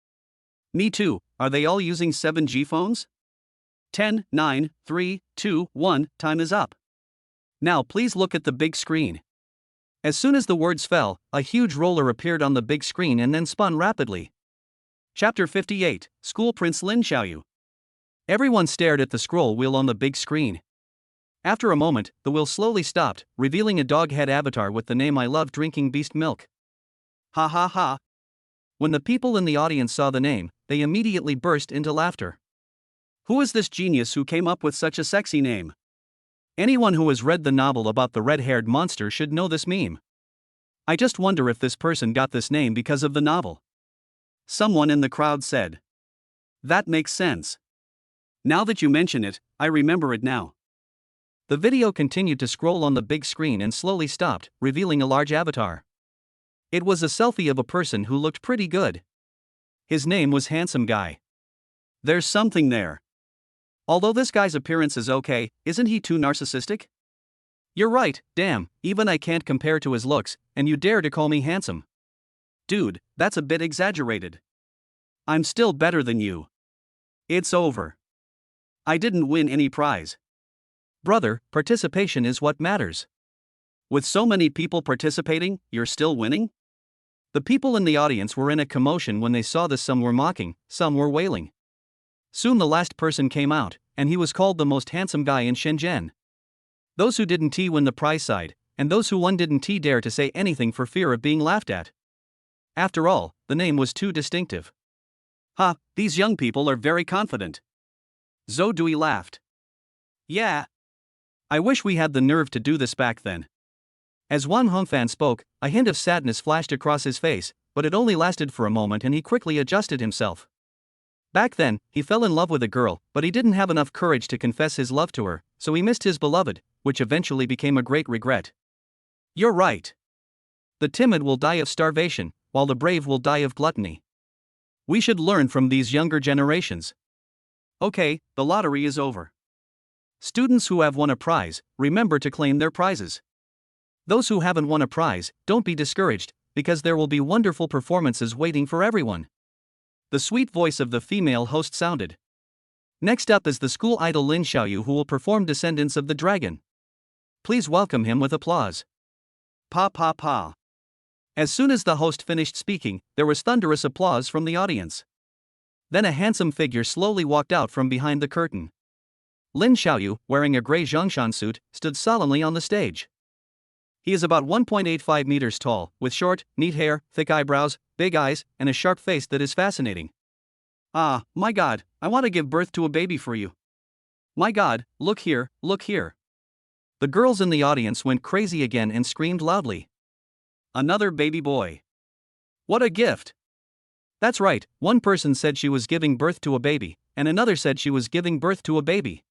Me too, are they all using 7G phones? 10, 9, 3, 2, 1, time is up. Now please look at the big screen. As soon as the words fell, a huge roller appeared on the big screen and then spun rapidly. Chapter 58, School Prince Lin Xiaoyu. Everyone stared at the scroll wheel on the big screen. After a moment, the wheel slowly stopped, revealing a dog head avatar with the name I love drinking beast milk. Ha ha ha. When the people in the audience saw the name, they immediately burst into laughter. Who is this genius who came up with such a sexy name? Anyone who has read the novel about the red-haired monster should know this meme. I just wonder if this person got this name because of the novel. Someone in the crowd said. That makes sense. Now that you mention it, I remember it now. The video continued to scroll on the big screen and slowly stopped, revealing a large avatar. It was a selfie of a person who looked pretty good. His name was Handsome Guy. There's something there. Although this guy's appearance is okay, isn't he too narcissistic? You're right, damn, even I can't compare to his looks, and you dare to call me handsome. Dude, that's a bit exaggerated. I'm still better than you. It's over. I didn't win any prize. Brother, participation is what matters. With so many people participating, you're still winning? The people in the audience were in a commotion when they saw this. Some were mocking, some were wailing. Soon the last person came out, and he was called the most handsome guy in Shenzhen. Those who didn't win the prize side, and those who won didn't dare to say anything for fear of being laughed at. After all, the name was too distinctive. Ha, these young people are very confident. Zhou Dui laughed. Yeah. I wish we had the nerve to do this back then. As Wang Hongfan spoke, a hint of sadness flashed across his face, but it only lasted for a moment and he quickly adjusted himself. Back then, he fell in love with a girl, but he didn't have enough courage to confess his love to her, so he missed his beloved, which eventually became a great regret. You're right. The timid will die of starvation, while the brave will die of gluttony. We should learn from these younger generations. Okay, the lottery is over. Students who have won a prize, remember to claim their prizes. Those who haven't won a prize, don't be discouraged, because there will be wonderful performances waiting for everyone. The sweet voice of the female host sounded. Next up is the school idol Lin Xiaoyu, who will perform Descendants of the Dragon. Please welcome him with applause. Pa pa pa. As soon as the host finished speaking, there was thunderous applause from the audience. Then a handsome figure slowly walked out from behind the curtain. Lin Xiaoyu, wearing a gray zhongshan suit, stood solemnly on the stage. He is about 1.85 meters tall, with short, neat hair, thick eyebrows, big eyes, and a sharp face that is fascinating. Ah, my God, I want to give birth to a baby for you. My God, look here, look here. The girls in the audience went crazy again and screamed loudly. Another baby boy. What a gift. That's right, one person said she was giving birth to a baby, and another said she was giving birth to a baby.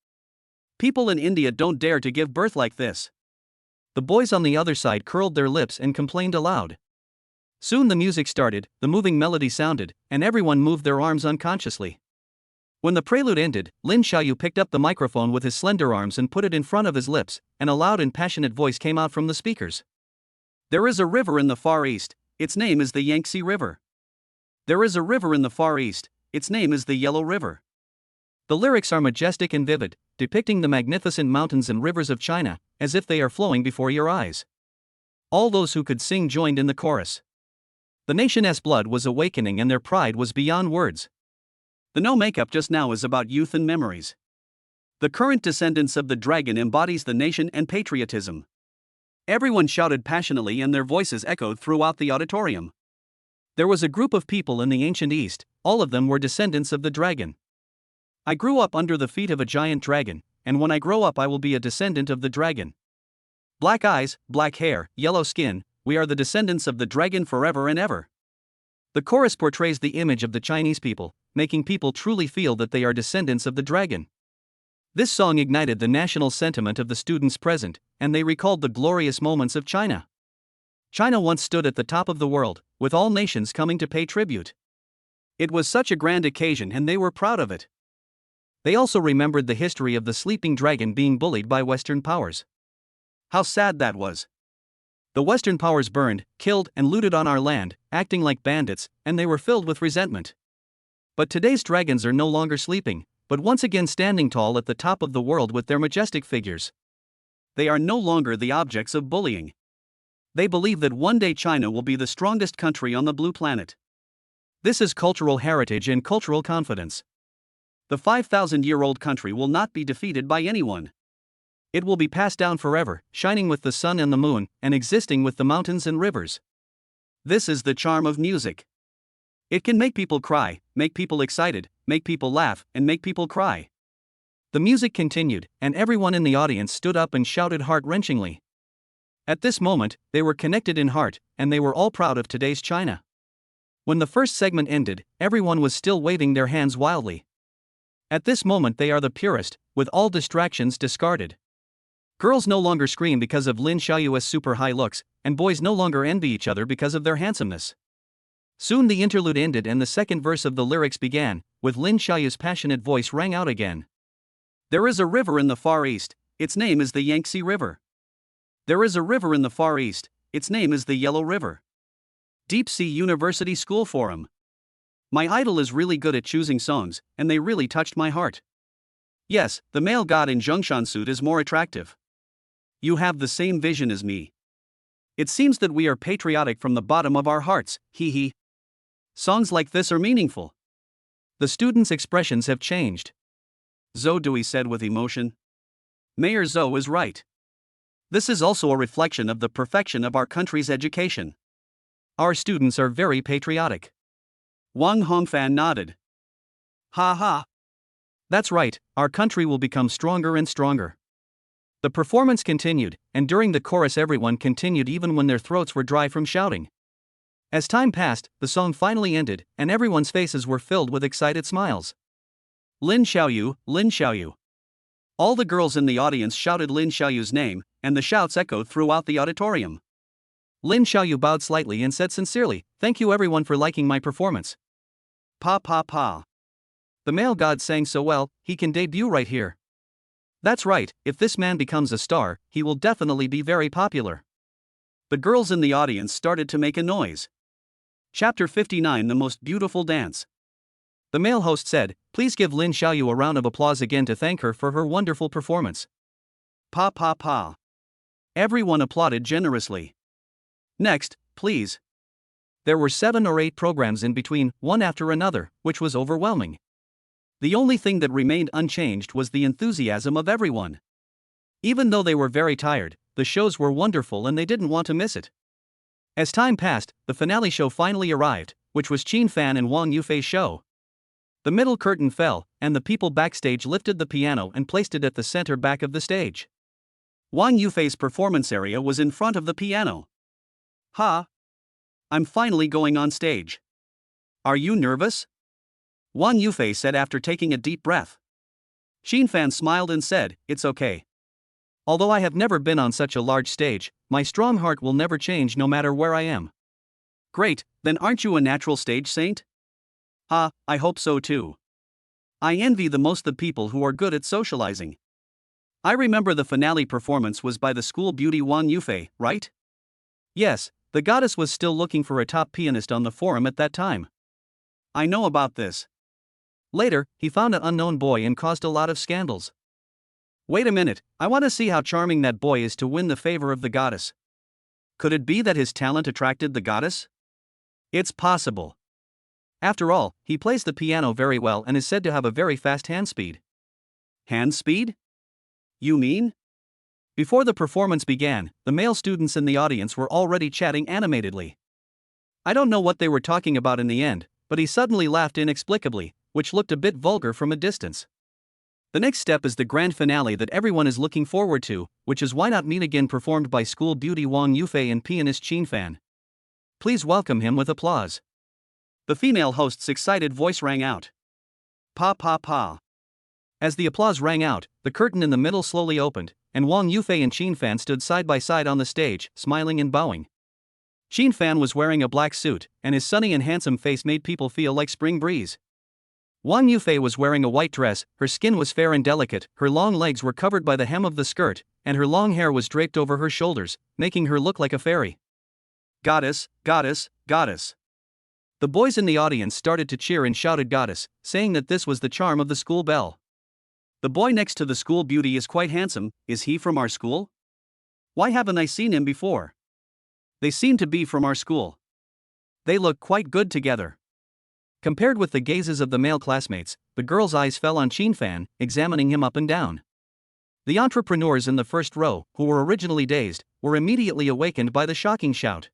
People in India don't dare to give birth like this. The boys on the other side curled their lips and complained aloud. Soon the music started, the moving melody sounded, and everyone moved their arms unconsciously. When the prelude ended, Lin Xiaoyu picked up the microphone with his slender arms and put it in front of his lips, and a loud and passionate voice came out from the speakers. There is a river in the Far East, its name is the Yangtze River. There is a river in the Far East, its name is the Yellow River. The lyrics are majestic and vivid, depicting the magnificent mountains and rivers of China, as if they are flowing before your eyes. All those who could sing joined in the chorus. The nation's blood was awakening and their pride was beyond words. The no makeup just now is about youth and memories. The current Descendants of the Dragon embodies the nation and patriotism. Everyone shouted passionately and their voices echoed throughout the auditorium. There was a group of people in the ancient East, all of them were descendants of the dragon. I grew up under the feet of a giant dragon, and when I grow up I will be a descendant of the dragon. Black eyes, black hair, yellow skin, we are the descendants of the dragon forever and ever. The chorus portrays the image of the Chinese people, making people truly feel that they are descendants of the dragon. This song ignited the national sentiment of the students present, and they recalled the glorious moments of China. China once stood at the top of the world, with all nations coming to pay tribute. It was such a grand occasion and they were proud of it. They also remembered the history of the sleeping dragon being bullied by Western powers. How sad that was. The Western powers burned, killed, and looted on our land, acting like bandits, and they were filled with resentment. But today's dragons are no longer sleeping, but once again standing tall at the top of the world with their majestic figures. They are no longer the objects of bullying. They believe that one day China will be the strongest country on the blue planet. This is cultural heritage and cultural confidence. The 5,000-year-old country will not be defeated by anyone. It will be passed down forever, shining with the sun and the moon, and existing with the mountains and rivers. This is the charm of music. It can make people cry, make people excited, make people laugh, and make people cry. The music continued, and everyone in the audience stood up and shouted heart-wrenchingly. At this moment, they were connected in heart, and they were all proud of today's China. When the first segment ended, everyone was still waving their hands wildly. At this moment they are the purest, with all distractions discarded. Girls no longer scream because of Lin Xiaoyu's super high looks, and boys no longer envy each other because of their handsomeness. Soon the interlude ended and the second verse of the lyrics began, with Lin Xiaoyu's passionate voice rang out again. There is a river in the Far East, its name is the Yangtze River. There is a river in the Far East, its name is the Yellow River. Deep Sea University School Forum. My idol is really good at choosing songs, and they really touched my heart. Yes, the male god in Zhongshan suit is more attractive. You have the same vision as me. It seems that we are patriotic from the bottom of our hearts, hee hee. Songs like this are meaningful. The students' expressions have changed. Zhou Dui said with emotion. Mayor Zhou is right. This is also a reflection of the perfection of our country's education. Our students are very patriotic. Wang Hongfan nodded. Ha ha. That's right, our country will become stronger and stronger. The performance continued, and during the chorus everyone continued even when their throats were dry from shouting. As time passed, the song finally ended, and everyone's faces were filled with excited smiles. Lin Xiaoyu, Lin Xiaoyu. All the girls in the audience shouted Lin Xiaoyu's name, and the shouts echoed throughout the auditorium. Lin Xiaoyu bowed slightly and said sincerely, "Thank you everyone for liking my performance." Pa pa pa. The male god sang so well, he can debut right here. That's right, if this man becomes a star, he will definitely be very popular. The girls in the audience started to make a noise. Chapter 59 The Most Beautiful Dance. The male host said, "Please give Lin Xiaoyu a round of applause again to thank her for her wonderful performance." Pa pa pa. Everyone applauded generously. Next, please. There were 7 or 8 programs in between, one after another, which was overwhelming. The only thing that remained unchanged was the enthusiasm of everyone. Even though they were very tired, the shows were wonderful and they didn't want to miss it. As time passed, the finale show finally arrived, which was Qin Fan and Wang Yufei's show. The middle curtain fell, and the people backstage lifted the piano and placed it at the center back of the stage. Wang Yufei's performance area was in front of the piano. Ha! I'm finally going on stage. Are you nervous? Wang Yufei said after taking a deep breath. Qin Fan smiled and said, "It's okay. Although I have never been on such a large stage, my strong heart will never change no matter where I am." Great, then aren't you a natural stage saint? Ha, I hope so too. I envy the most the people who are good at socializing. I remember the finale performance was by the school beauty Wang Yufei, right? Yes, the goddess was still looking for a top pianist on the forum at that time. I know about this. Later, he found an unknown boy and caused a lot of scandals. Wait a minute, I want to see how charming that boy is to win the favor of the goddess. Could it be that his talent attracted the goddess? It's possible. After all, he plays the piano very well and is said to have a very fast hand speed. Hand speed? You mean? Before the performance began, the male students in the audience were already chatting animatedly. I don't know what they were talking about in the end, but he suddenly laughed inexplicably, which looked a bit vulgar from a distance. The next step is the grand finale that everyone is looking forward to, which is Why Not Meet Again, performed by school beauty Wang Yufei and pianist Qin Fan. Please welcome him with applause. The female host's excited voice rang out. Pa pa pa. As the applause rang out, the curtain in the middle slowly opened, and Wang Yufei and Qin Fan stood side by side on the stage, smiling and bowing. Qin Fan was wearing a black suit, and his sunny and handsome face made people feel like spring breeze. Wang Yufei was wearing a white dress, her skin was fair and delicate, her long legs were covered by the hem of the skirt, and her long hair was draped over her shoulders, making her look like a fairy. Goddess, goddess, goddess. The boys in the audience started to cheer and shouted goddess, saying that this was the charm of the school belle. The boy next to the school beauty is quite handsome, is he from our school? Why haven't I seen him before? They seem to be from our school. They look quite good together. Compared with the gazes of the male classmates, the girl's eyes fell on Qin Fan, examining him up and down. The entrepreneurs in the first row, who were originally dazed, were immediately awakened by the shocking shout.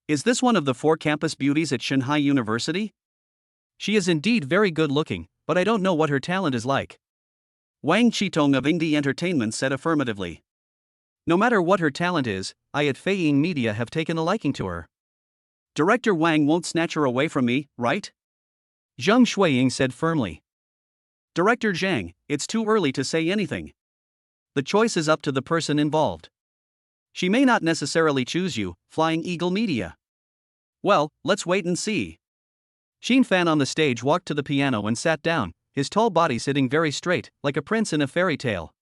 Is this one of the 4 campus beauties at Shanghai University? She is indeed very good looking, but I don't know what her talent is like. Wang Qitong of Indie Entertainment said affirmatively. No matter what her talent is, I at Feiying Media have taken a liking to her. Director Wang won't snatch her away from me, right? Zheng Shuiying said firmly. Director Zhang, it's too early to say anything. The choice is up to the person involved. She may not necessarily choose you, Flying Eagle Media. Well, let's wait and see. Xin Fan on the stage walked to the piano and sat down, his tall body sitting very straight, like a prince in a fairy tale.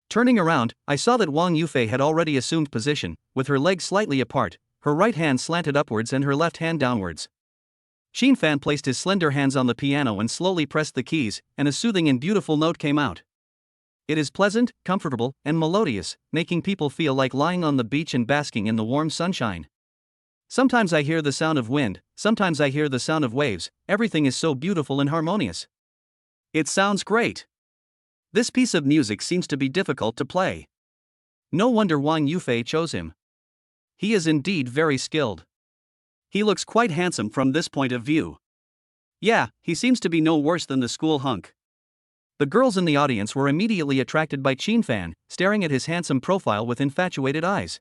Turning around, I saw that Wang Yufei had already assumed position, with her legs slightly apart, her right hand slanted upwards and her left hand downwards. Xin Fan placed his slender hands on the piano and slowly pressed the keys, and a soothing and beautiful note came out. It is pleasant, comfortable, and melodious, making people feel like lying on the beach and basking in the warm sunshine. Sometimes I hear the sound of wind, sometimes I hear the sound of waves, everything is so beautiful and harmonious. It sounds great. This piece of music seems to be difficult to play. No wonder Wang Yufei chose him. He is indeed very skilled. He looks quite handsome from this point of view. Yeah, he seems to be no worse than the school hunk. The girls in the audience were immediately attracted by Xin Fan, staring at his handsome profile with infatuated eyes.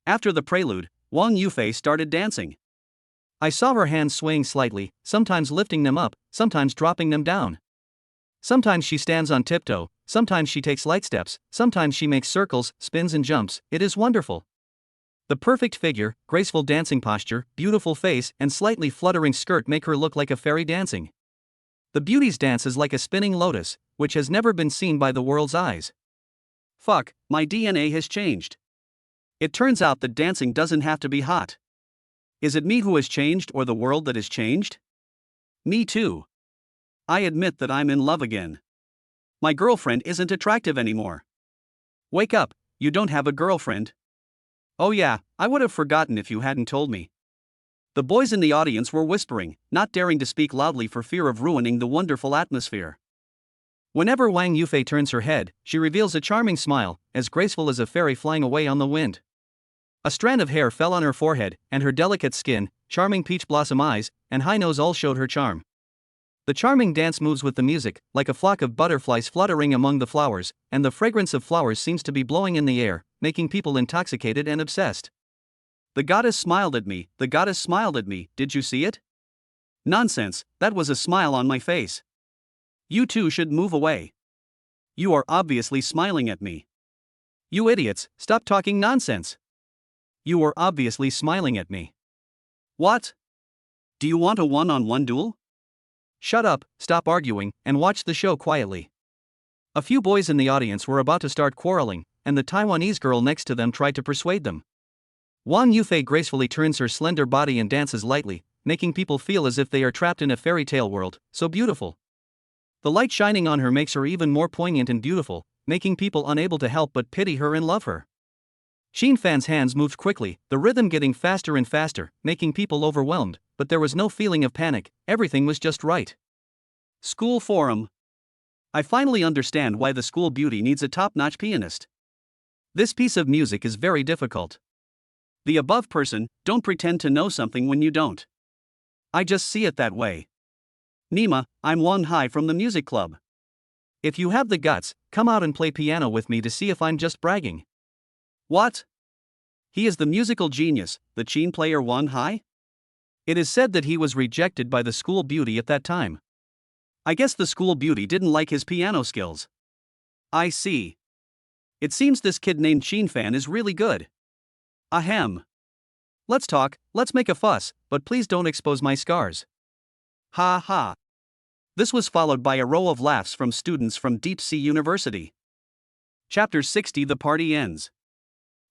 After the prelude, Wang Yufei started dancing. I saw her hands swaying slightly, sometimes lifting them up, sometimes dropping them down. Sometimes she stands on tiptoe, sometimes she takes light steps, sometimes she makes circles, spins and jumps. It is wonderful. The perfect figure, graceful dancing posture, beautiful face, and slightly fluttering skirt make her look like a fairy dancing. The beauty's dance is like a spinning lotus, which has never been seen by the world's eyes. Fuck, my DNA has changed. It turns out that dancing doesn't have to be hot. Is it me who has changed or the world that has changed? Me too. I admit that I'm in love again. My girlfriend isn't attractive anymore. Wake up, you don't have a girlfriend? Oh yeah, I would have forgotten if you hadn't told me. The boys in the audience were whispering, not daring to speak loudly for fear of ruining the wonderful atmosphere. Whenever Wang Yufei turns her head, she reveals a charming smile, as graceful as a fairy flying away on the wind. A strand of hair fell on her forehead, and her delicate skin, charming peach blossom eyes, and high nose all showed her charm. The charming dance moves with the music, like a flock of butterflies fluttering among the flowers, and the fragrance of flowers seems to be blowing in the air, making people intoxicated and obsessed. The goddess smiled at me, the goddess smiled at me, did you see it? Nonsense, that was a smile on my face. You two should move away. You are obviously smiling at me. You idiots, stop talking nonsense. You are obviously smiling at me. What? Do you want a one-on-one duel? Shut up, stop arguing, and watch the show quietly. A few boys in the audience were about to start quarreling, and the Taiwanese girl next to them tried to persuade them. Wang Yufei gracefully turns her slender body and dances lightly, making people feel as if they are trapped in a fairy tale world, so beautiful. The light shining on her makes her even more poignant and beautiful, making people unable to help but pity her and love her. Xin Fan's hands moved quickly, the rhythm getting faster and faster, making people overwhelmed, but there was no feeling of panic, everything was just right. School forum. I finally understand why the school beauty needs a top-notch pianist. This piece of music is very difficult. The above person, don't pretend to know something when you don't. I just see it that way. Nima, I'm Wang Hai from the music club. If you have the guts, come out and play piano with me to see if I'm just bragging. What? He is the musical genius, the Qin player Wang Hai? It is said that he was rejected by the school beauty at that time. I guess the school beauty didn't like his piano skills. I see. It seems this kid named Xin Fan is really good. Ahem. Let's talk, let's make a fuss, but please don't expose my scars. Ha ha. This was followed by a row of laughs from students from Deep Sea University. Chapter 60. The party ends.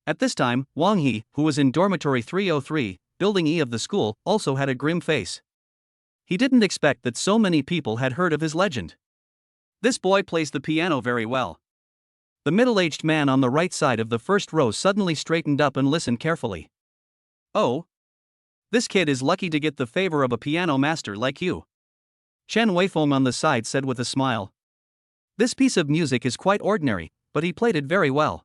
At this time, Wang He, who was in dormitory 303, building E of the school, also had a grim face. He didn't expect that so many people had heard of his legend. This boy plays the piano very well. The middle-aged man on the right side of the first row suddenly straightened up and listened carefully. Oh. This kid is lucky to get the favor of a piano master like you. Chen Weifeng on the side said with a smile. This piece of music is quite ordinary, but he played it very well.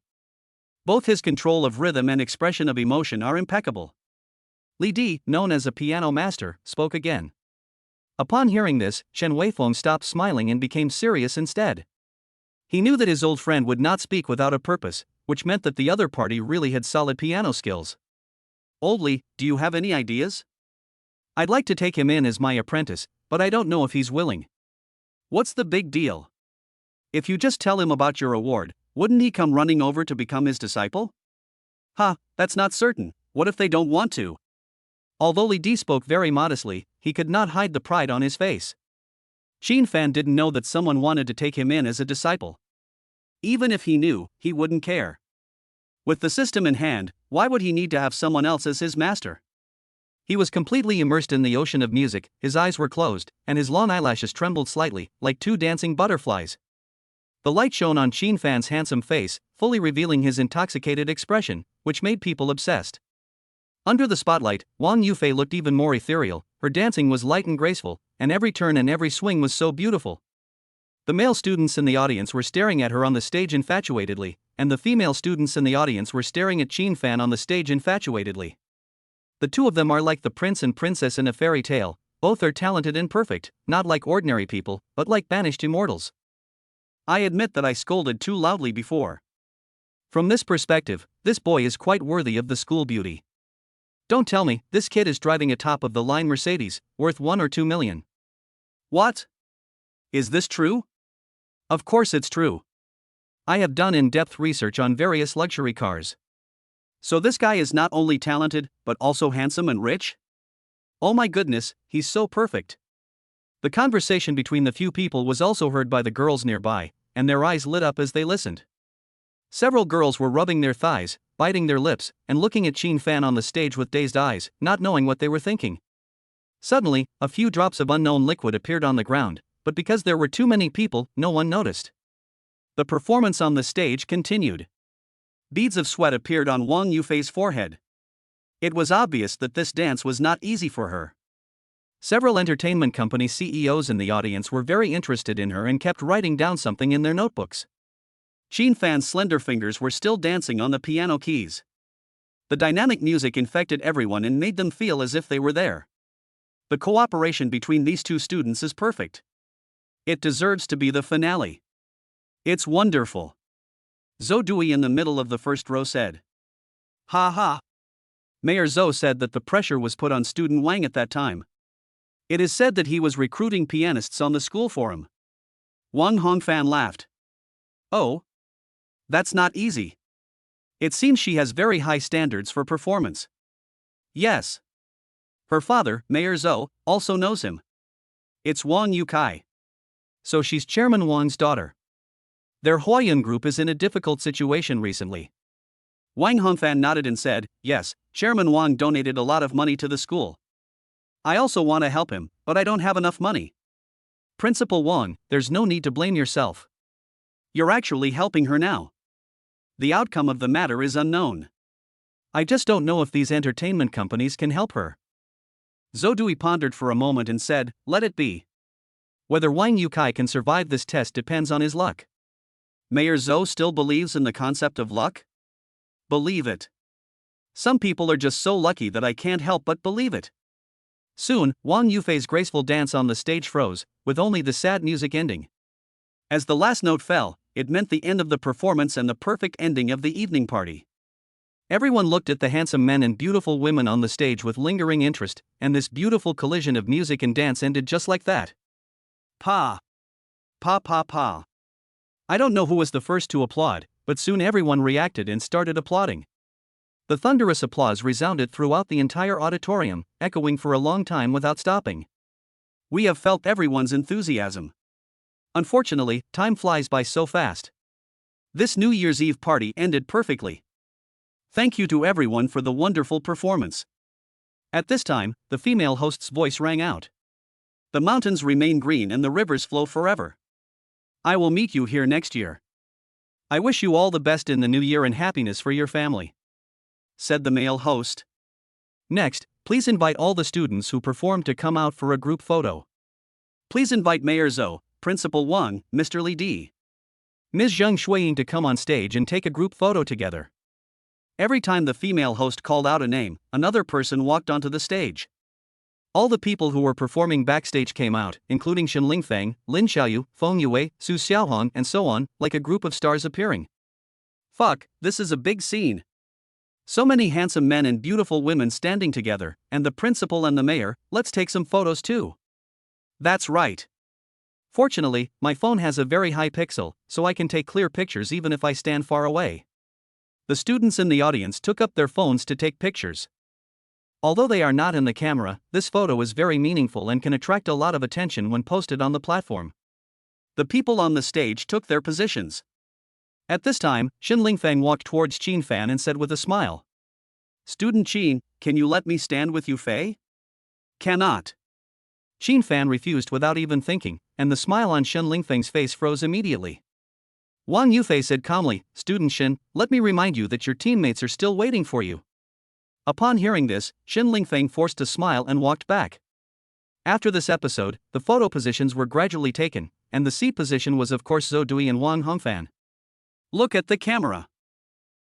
Both his control of rhythm and expression of emotion are impeccable. Li Di, known as a piano master, spoke again. Upon hearing this, Shen Weifeng stopped smiling and became serious instead. He knew that his old friend would not speak without a purpose, which meant that the other party really had solid piano skills. Old Li, do you have any ideas? I'd like to take him in as my apprentice, but I don't know if he's willing. What's the big deal? If you just tell him about your award, wouldn't he come running over to become his disciple? That's not certain. What if they don't want to? Although Li Di spoke very modestly, he could not hide the pride on his face. Qin Fan didn't know that someone wanted to take him in as a disciple. Even if he knew, he wouldn't care. With the system in hand, why would he need to have someone else as his master? He was completely immersed in the ocean of music, his eyes were closed, and his long eyelashes trembled slightly, like two dancing butterflies. The light shone on Qin Fan's handsome face, fully revealing his intoxicated expression, which made people obsessed. Under the spotlight, Wang Yufei looked even more ethereal, her dancing was light and graceful, and every turn and every swing was so beautiful. The male students in the audience were staring at her on the stage infatuatedly, and the female students in the audience were staring at Qin Fan on the stage infatuatedly. The two of them are like the prince and princess in a fairy tale, both are talented and perfect, not like ordinary people, but like banished immortals. I admit that I scolded too loudly before. From this perspective, this boy is quite worthy of the school beauty. Don't tell me, this kid is driving a top-of-the-line Mercedes, worth 1 or 2 million. What? Is this true? Of course it's true. I have done in-depth research on various luxury cars. So this guy is not only talented, but also handsome and rich? Oh my goodness, he's so perfect. The conversation between the few people was also heard by the girls nearby, and their eyes lit up as they listened. Several girls were rubbing their thighs, biting their lips, and looking at Qin Fan on the stage with dazed eyes, not knowing what they were thinking. Suddenly, a few drops of unknown liquid appeared on the ground, but because there were too many people, no one noticed. The performance on the stage continued. Beads of sweat appeared on Wang Yufei's forehead. It was obvious that this dance was not easy for her. Several entertainment company CEOs in the audience were very interested in her and kept writing down something in their notebooks. Qin Fan's slender fingers were still dancing on the piano keys. The dynamic music infected everyone and made them feel as if they were there. The cooperation between these two students is perfect. It deserves to be the finale. It's wonderful. Zhou Dui in the middle of the first row said. Ha ha. Mayor Zhou said that the pressure was put on student Wang at that time. It is said that he was recruiting pianists on the school forum. Wang Hongfan laughed. Oh. That's not easy. It seems she has very high standards for performance. Yes. Her father, Mayor Zhou, also knows him. It's Wang Yukai. So she's Chairman Wang's daughter. Their Huayan group is in a difficult situation recently. Wang Hongfan nodded and said, yes, Chairman Wang donated a lot of money to the school. I also want to help him, but I don't have enough money. Principal Wang, there's no need to blame yourself. You're actually helping her now. The outcome of the matter is unknown. I just don't know if these entertainment companies can help her. Zhou Dui pondered for a moment and said, let it be. Whether Wang Yukai can survive this test depends on his luck. Mayor Zhou still believes in the concept of luck? Believe it. Some people are just so lucky that I can't help but believe it. Soon, Wang Yufei's graceful dance on the stage froze, with only the sad music ending. As the last note fell, it meant the end of the performance and the perfect ending of the evening party. Everyone looked at the handsome men and beautiful women on the stage with lingering interest, and this beautiful collision of music and dance ended just like that. Pa! Pa pa pa. I don't know who was the first to applaud, but soon everyone reacted and started applauding. The thunderous applause resounded throughout the entire auditorium, echoing for a long time without stopping. We have felt everyone's enthusiasm. Unfortunately, time flies by so fast. This New Year's Eve party ended perfectly. Thank you to everyone for the wonderful performance. At this time, the female host's voice rang out. The mountains remain green and the rivers flow forever. I will meet you here next year. I wish you all the best in the new year and happiness for your family, said the male host. Next, please invite all the students who performed to come out for a group photo. Please invite Mayor Zhou, Principal Wang, Mr. Li Di. Ms. Zheng Shuiying to come on stage and take a group photo together. Every time the female host called out a name, another person walked onto the stage. All the people who were performing backstage came out, including Shen Lingfeng, Lin Xiaoyu, Feng Yue, Su Xiaohong, and so on, like a group of stars appearing. Fuck, this is a big scene. So many handsome men and beautiful women standing together, and the principal and the mayor. Let's take some photos too. That's right. Fortunately, my phone has a very high pixel, so I can take clear pictures even if I stand far away. The students in the audience took up their phones to take pictures. Although they are not in the camera, this photo is very meaningful and can attract a lot of attention when posted on the platform. The people on the stage took their positions. At this time, Shen Lingfeng walked towards Qin Fan and said with a smile, "Student Qin, can you let me stand with you, Fei?" "Cannot." Qin Fan refused without even thinking, and the smile on Shen Lingfeng's face froze immediately. Wang Yufei said calmly, "Student Shen, let me remind you that your teammates are still waiting for you." Upon hearing this, Shen Lingfeng forced a smile and walked back. After this episode, the photo positions were gradually taken, and the seat position was of course Zhou Dui and Wang Hongfan. "Look at the camera.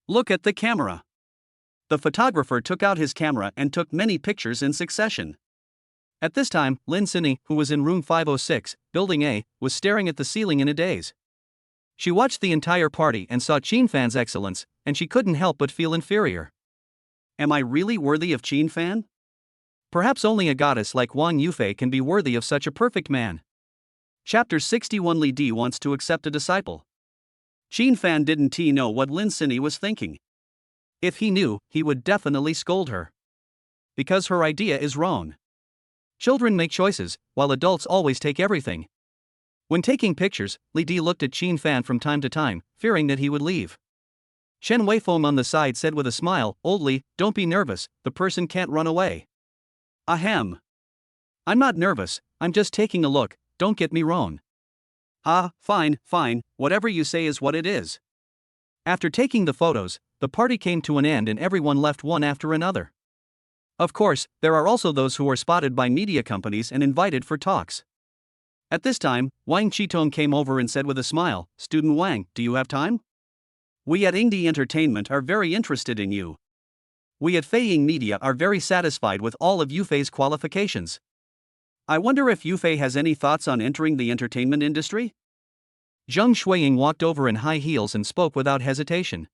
Look at the camera." The photographer took out his camera and took many pictures in succession. At this time, Lin Xinyi, who was in room 506, building A, was staring at the ceiling in a daze. She watched the entire party and saw Qin Fan's excellence, and she couldn't help but feel inferior. Am I really worthy of Qin Fan? Perhaps only a goddess like Wang Yufei can be worthy of such a perfect man. Chapter 61. Li Di wants to accept a disciple. Qin Fan didn't know what Lin Xinyi was thinking. If he knew, he would definitely scold her. Because her idea is wrong. Children make choices, while adults always take everything. When taking pictures, Li Di looked at Qin Fan from time to time, fearing that he would leave. Shen Weifeng on the side said with a smile, "Old Li, don't be nervous, the person can't run away." "Ahem. I'm not nervous, I'm just taking a look, don't get me wrong." "Ah, fine, whatever you say is what it is." After taking the photos, the party came to an end and everyone left one after another. Of course, there are also those who are spotted by media companies and invited for talks. At this time, Wang Qitong came over and said with a smile, "Student Wang, do you have time? We at Ingdi Entertainment are very interested in you. We at Feiying Media are very satisfied with all of Yufei's qualifications. I wonder if Yufei has any thoughts on entering the entertainment industry?" Zheng Shuiying walked over in high heels and spoke without hesitation.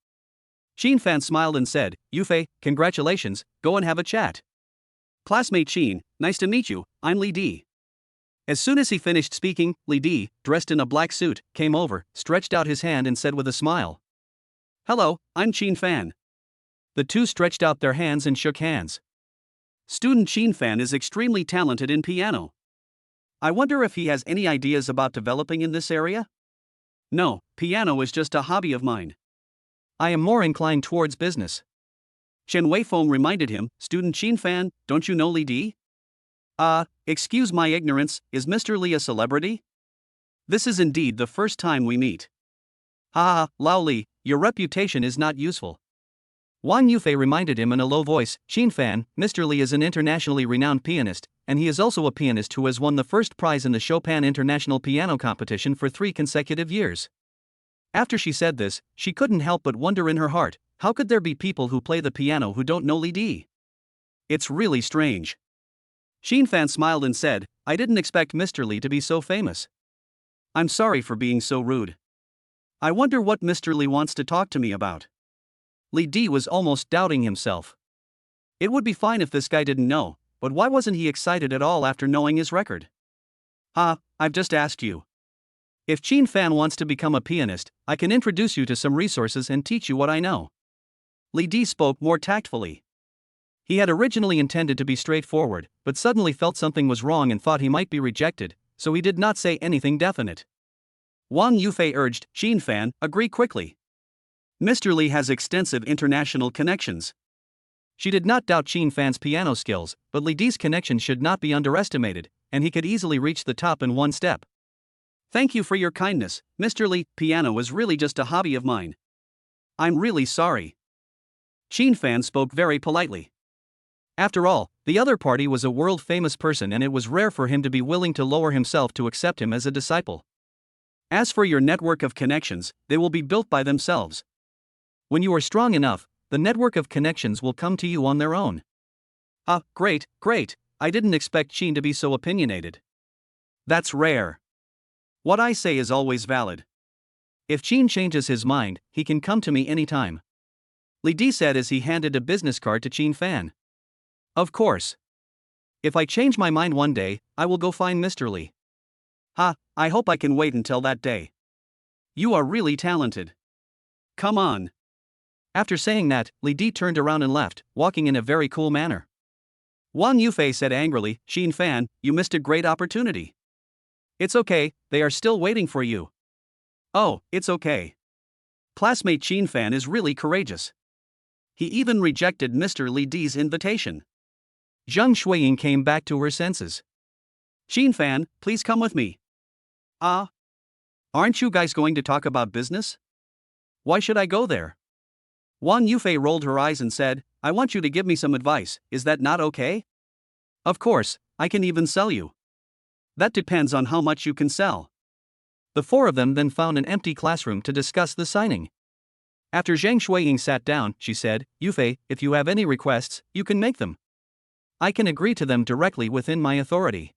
Qin Fan smiled and said, "Yufei, congratulations, go and have a chat." "Classmate Qin, nice to meet you, I'm Li Di." As soon as he finished speaking, Li Di, dressed in a black suit, came over, stretched out his hand and said with a smile, "Hello, I'm Qin Fan." The two stretched out their hands and shook hands. Student Qin Fan is extremely talented in piano. I wonder if he has any ideas about developing in this area? No, piano is just a hobby of mine. I am more inclined towards business. Shen Weifeng reminded him, "Student Qin Fan, don't you know Li Di?" Excuse my ignorance, is Mr. Li a celebrity?" "This is indeed the first time we meet." "Ha, Lao Li, your reputation is not useful." Wang Yufei reminded him in a low voice, "Qin Fan, Mr. Li is an internationally renowned pianist, and he is also a pianist who has won the first prize in the Chopin International Piano Competition for 3 consecutive years." After she said this, she couldn't help but wonder in her heart, how could there be people who play the piano who don't know Li Di? It's really strange. Qin Fan smiled and said, "I didn't expect Mr. Li to be so famous. I'm sorry for being so rude. I wonder what Mr. Li wants to talk to me about." Li Di was almost doubting himself. It would be fine if this guy didn't know, but why wasn't he excited at all after knowing his record? I've just asked you. If Qin Fan wants to become a pianist, I can introduce you to some resources and teach you what I know. Li Di spoke more tactfully. He had originally intended to be straightforward, but suddenly felt something was wrong and thought he might be rejected, so he did not say anything definite. Wang Yufei urged, "Qin Fan, agree quickly. Mr. Li has extensive international connections." She did not doubt Qin Fan's piano skills, but Li Di's connection should not be underestimated, and he could easily reach the top in one step. "Thank you for your kindness, Mr. Li, piano is really just a hobby of mine. I'm really sorry." Qin Fan spoke very politely. After all, the other party was a world-famous person and it was rare for him to be willing to lower himself to accept him as a disciple. As for your network of connections, they will be built by themselves. When you are strong enough, the network of connections will come to you on their own. Ah, great, great. I didn't expect Sheen to be so opinionated. That's rare. What I say is always valid. If Sheen changes his mind, he can come to me anytime. Li Di said as he handed a business card to Sheen Fan. Of course. If I change my mind one day, I will go find Mr. Li. Ha, I hope I can wait until that day. You are really talented. Come on. After saying that, Li Di turned around and left, walking in a very cool manner. Wang Yufei said angrily, Sheen Fan, you missed a great opportunity. It's okay, they are still waiting for you. Oh, it's okay. Classmate Sheen Fan is really courageous. He even rejected Mr. Li Di's invitation. Zheng Shuiying came back to her senses. Sheen Fan, please come with me. Ah? Aren't you guys going to talk about business? Why should I go there? Wang Yufei rolled her eyes and said, I want you to give me some advice, is that not okay? Of course, I can even sell you. That depends on how much you can sell. The four of them then found an empty classroom to discuss the signing. After Zhang Shuiying sat down, she said, Yufei, if you have any requests, you can make them. I can agree to them directly within my authority.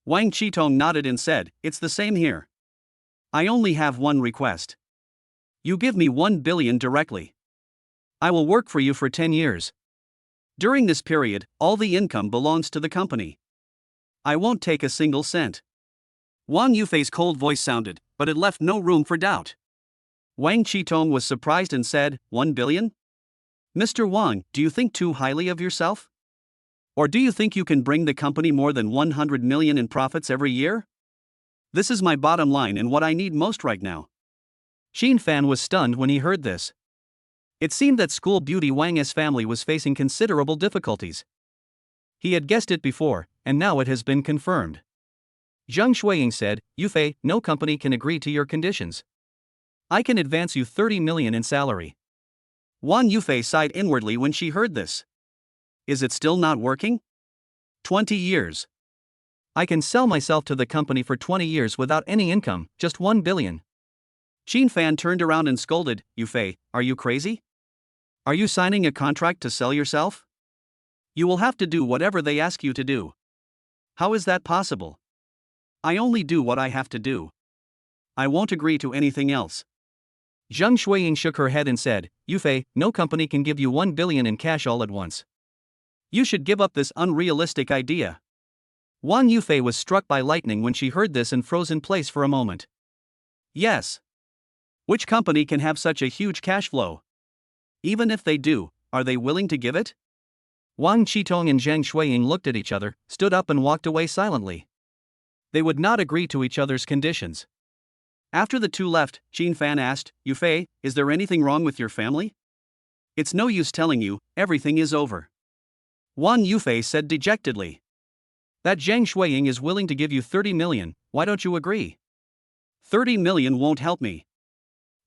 Wang Qitong nodded and said, it's the same here. I only have one request. You give me 1 billion directly. I will work for you for 10 years. During this period, all the income belongs to the company. I won't take a single cent. Wang Yufei's cold voice sounded, but it left no room for doubt. Wang Qitong was surprised and said, 1 billion? Mr. Wang, do you think too highly of yourself? Or do you think you can bring the company more than 100 million in profits every year? This is my bottom line and what I need most right now. Sheen Fan was stunned when he heard this. It seemed that school beauty Wang's family was facing considerable difficulties. He had guessed it before, and now it has been confirmed. Zheng Shuiying said, Yufei, no company can agree to your conditions. I can advance you 30 million in salary. Wang Yufei sighed inwardly when she heard this. Is it still not working? 20 years. I can sell myself to the company for 20 years without any income, just 1 billion. Sheen Fan turned around and scolded, Yufei, are you crazy? Are you signing a contract to sell yourself? You will have to do whatever they ask you to do. How is that possible? I only do what I have to do. I won't agree to anything else. Zheng Shuiying shook her head and said, Yufei, no company can give you 1 billion in cash all at once. You should give up this unrealistic idea. Wang Yufei was struck by lightning when she heard this and froze in place for a moment. Yes. Which company can have such a huge cash flow? Even if they do, are they willing to give it? Wang Qitong and Zhang Shuiying looked at each other, stood up and walked away silently. They would not agree to each other's conditions. After the two left, Sheen Fan asked, Yufei, is there anything wrong with your family? It's no use telling you, everything is over. Wang Yufei said dejectedly. That Zhang Shuiying is willing to give you 30 million, why don't you agree? 30 million won't help me.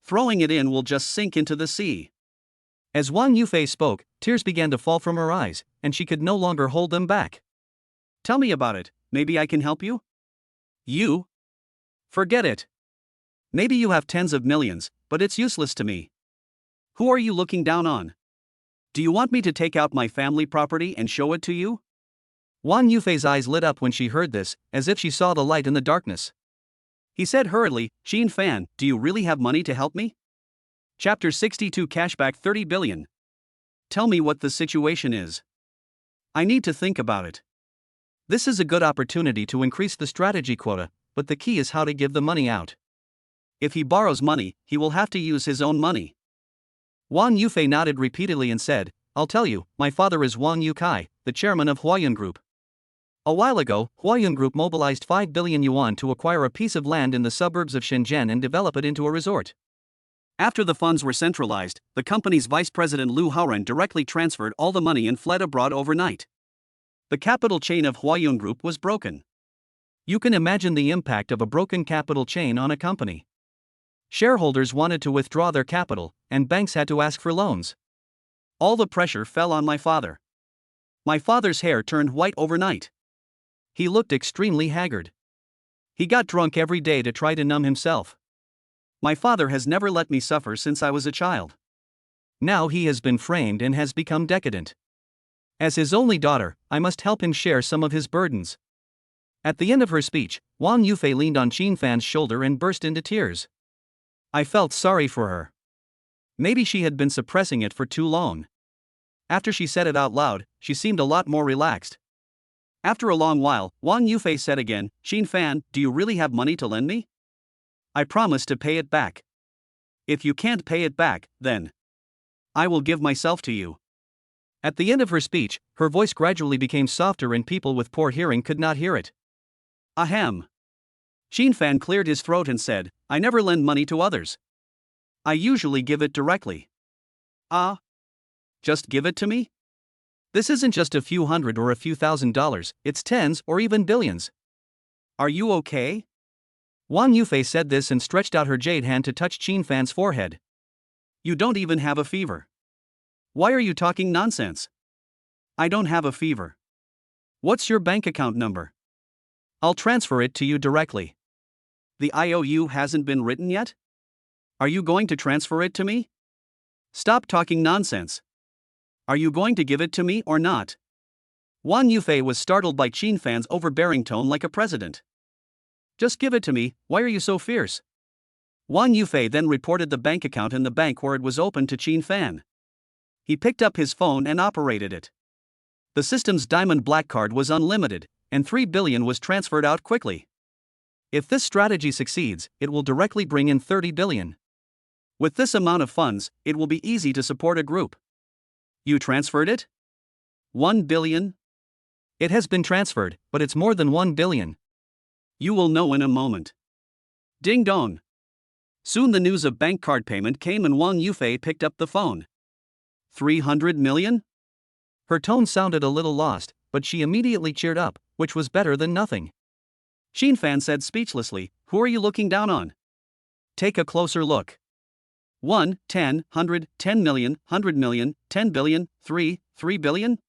Throwing it in will just sink into the sea. As Wang Yufei spoke, tears began to fall from her eyes, and she could no longer hold them back. Tell me about it, maybe I can help you? You? Forget it. Maybe you have tens of millions, but it's useless to me. Who are you looking down on? Do you want me to take out my family property and show it to you? Wang Yufei's eyes lit up when she heard this, as if she saw the light in the darkness. He said hurriedly, Sheen Fan, do you really have money to help me? Chapter 62 Cashback 30 billion. Tell me what the situation is. I need to think about it. This is a good opportunity to increase the strategy quota, but the key is how to give the money out. If he borrows money, he will have to use his own money. Wang Yufei nodded repeatedly and said, I'll tell you, my father is Wang Yukai, the chairman of Huayun Group. A while ago, Huayun Group mobilized 5 billion yuan to acquire a piece of land in the suburbs of Shenzhen and develop it into a resort. After the funds were centralized, the company's vice president Lu Haoren directly transferred all the money and fled abroad overnight. The capital chain of Huayun Group was broken. You can imagine the impact of a broken capital chain on a company. Shareholders wanted to withdraw their capital, and banks had to ask for loans. All the pressure fell on my father. My father's hair turned white overnight. He looked extremely haggard. He got drunk every day to try to numb himself. My father has never let me suffer since I was a child. Now he has been framed and has become decadent. As his only daughter, I must help him share some of his burdens. At the end of her speech, Wang Yufei leaned on Qin Fan's shoulder and burst into tears. I felt sorry for her. Maybe she had been suppressing it for too long. After she said it out loud, she seemed a lot more relaxed. After a long while, Wang Yufei said again, Qin Fan, do you really have money to lend me? I promise to pay it back. If you can't pay it back, then I will give myself to you. At the end of her speech, her voice gradually became softer and people with poor hearing could not hear it. Ahem. Qin Fan cleared his throat and said, I never lend money to others. I usually give it directly. Ah? Just give it to me? This isn't just a few hundred or a few $1,000s, it's tens or even billions. Are you okay? Wang Yufei said this and stretched out her jade hand to touch Qin Fan's forehead. You don't even have a fever. Why are you talking nonsense? I don't have a fever. What's your bank account number? I'll transfer it to you directly. The IOU hasn't been written yet? Are you going to transfer it to me? Stop talking nonsense. Are you going to give it to me or not? Wang Yufei was startled by Qin Fan's overbearing tone like a president. Just give it to me, why are you so fierce? Wang Yufei then reported the bank account in the bank where it was open to Qin Fan. He picked up his phone and operated it. The system's diamond black card was unlimited, and 3 billion was transferred out quickly. If this strategy succeeds, it will directly bring in 30 billion. With this amount of funds, it will be easy to support a group. You transferred it? 1 billion? It has been transferred, but it's more than 1 billion. You will know in a moment. Ding dong. Soon the news of bank card payment came and Wang Yufei picked up the phone. 300 million? Her tone sounded a little lost, but she immediately cheered up, which was better than nothing. Qin Fan said speechlessly, who are you looking down on? Take a closer look. 1, 10, 100, 10 million, 100 million, 10 billion, 3 billion?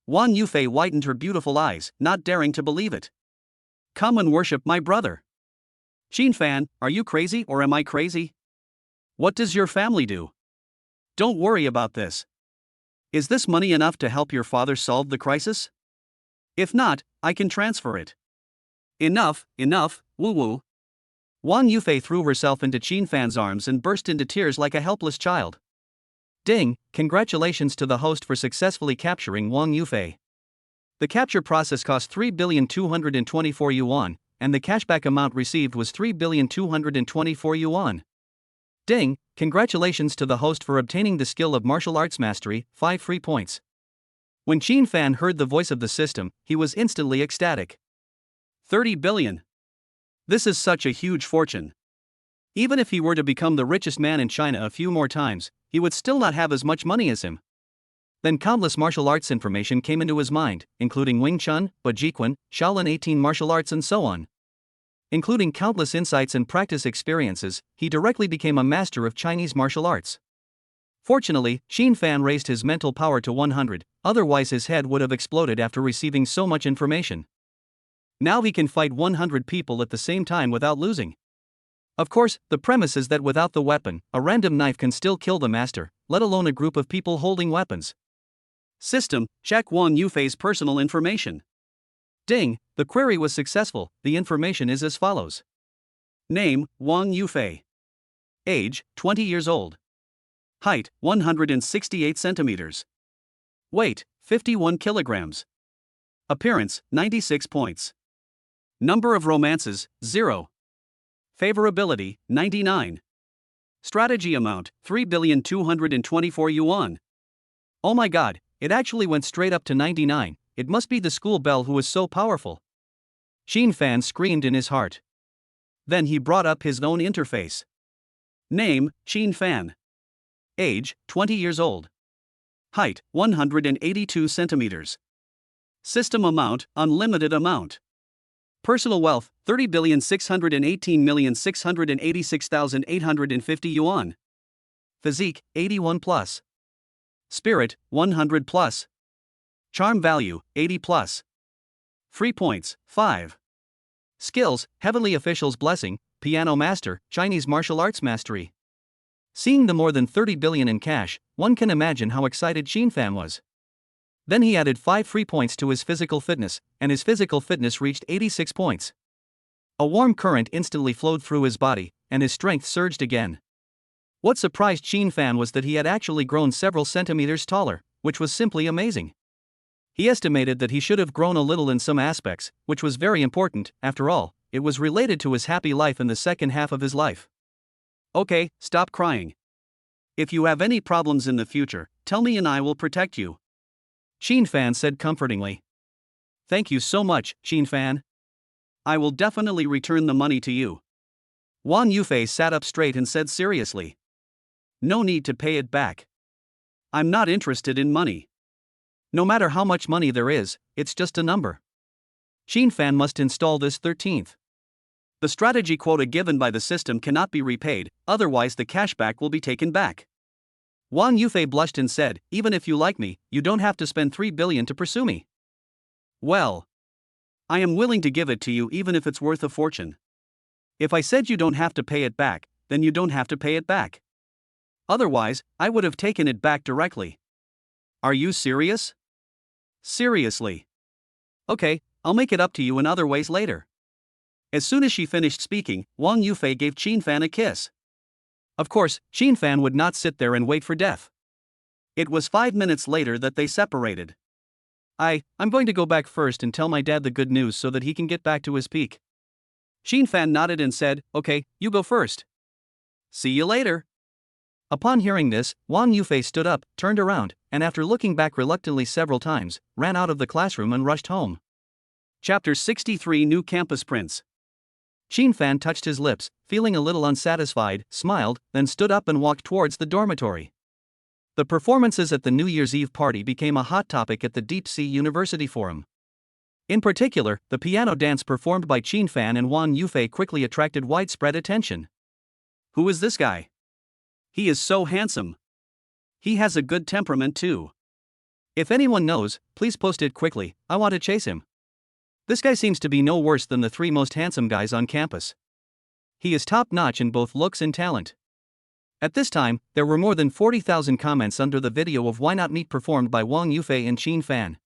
Wang Yufei widened her beautiful eyes, not daring to believe it. Come and worship my brother. Qin Fan, are you crazy or am I crazy? What does your family do? Don't worry about this. Is this money enough to help your father solve the crisis? If not, I can transfer it. Enough, woo-woo. Wang Yufei threw herself into Qin Fan's arms and burst into tears like a helpless child. Ding, congratulations to the host for successfully capturing Wang Yufei. The capture process cost 3,224 yuan, and the cashback amount received was 3,224 yuan. Ding, congratulations to the host for obtaining the skill of martial arts mastery, 5 free points. When Qin Fan heard the voice of the system, he was instantly ecstatic. 30 billion. This is such a huge fortune. Even if he were to become the richest man in China a few more times, he would still not have as much money as him. Then countless martial arts information came into his mind, including Wing Chun, Bajikun, Shaolin 18 martial arts and so on. Including countless insights and practice experiences, he directly became a master of Chinese martial arts. Fortunately, Qin Fan raised his mental power to 100, otherwise his head would have exploded after receiving so much information. Now he can fight 100 people at the same time without losing. Of course, the premise is that without the weapon, a random knife can still kill the master, let alone a group of people holding weapons. System, check Wang Yufei's personal information. Ding, the query was successful, the information is as follows. Name, Wang Yufei. Age, 20 years old. Height, 168 centimeters. Weight, 51 kilograms. Appearance, 96 points. Number of romances, 0. Favorability, 99. Strategy amount, 3,224 yuan. Oh my god, it actually went straight up to 99, it must be the school bell who was so powerful. Qin Fan screamed in his heart. Then he brought up his own interface. Name, Qin Fan. Age, 20 years old. Height, 182 centimeters. System amount, unlimited amount. Personal wealth, 30,618,686,850 yuan. Physique, 81 plus. Spirit, 100 plus. Charm value, 80 plus. Free points, 5. Skills, Heavenly Official's Blessing, Piano Master, Chinese Martial Arts Mastery. Seeing the more than 30 billion in cash, one can imagine how excited Xin Fan was. Then he added 5 free points to his physical fitness, and his physical fitness reached 86 points. A warm current instantly flowed through his body, and his strength surged again. What surprised Xin Fan was that he had actually grown several centimeters taller, which was simply amazing. He estimated that he should have grown a little in some aspects, which was very important. After all, it was related to his happy life in the second half of his life. Okay, stop crying. If you have any problems in the future, tell me and I will protect you. Xin Fan said comfortingly. Thank you so much, Xin Fan. I will definitely return the money to you. Wang Yufei sat up straight and said seriously. No need to pay it back. I'm not interested in money. No matter how much money there is, it's just a number. Xin Fan must install this 13th. The strategy quota given by the system cannot be repaid, otherwise the cashback will be taken back. Wang Yufei blushed and said, even if you like me, you don't have to spend 3 billion to pursue me. Well, I am willing to give it to you even if it's worth a fortune. If I said you don't have to pay it back, then you don't have to pay it back. Otherwise, I would have taken it back directly. Are you serious? Seriously. Okay, I'll make it up to you in other ways later. As soon as she finished speaking, Wang Yufei gave Xin Fan a kiss. Of course, Xin Fan would not sit there and wait for death. It was 5 minutes later that they separated. I'm going to go back first and tell my dad the good news so that he can get back to his peak. Xin Fan nodded and said, okay, you go first. See you later. Upon hearing this, Wang Yufei stood up, turned around, and after looking back reluctantly several times, ran out of the classroom and rushed home. Chapter 63 New Campus Prince. Xin Fan touched his lips, feeling a little unsatisfied, smiled, then stood up and walked towards the dormitory. The performances at the New Year's Eve party became a hot topic at the Deep Sea University Forum. In particular, the piano dance performed by Xin Fan and Wang Yufei quickly attracted widespread attention. Who is this guy? He is so handsome. He has a good temperament too. If anyone knows, please post it quickly, I want to chase him. This guy seems to be no worse than the 3 most handsome guys on campus. He is top-notch in both looks and talent. At this time, there were more than 40,000 comments under the video of Why Not Meet performed by Wang Yufei and Xin Fan.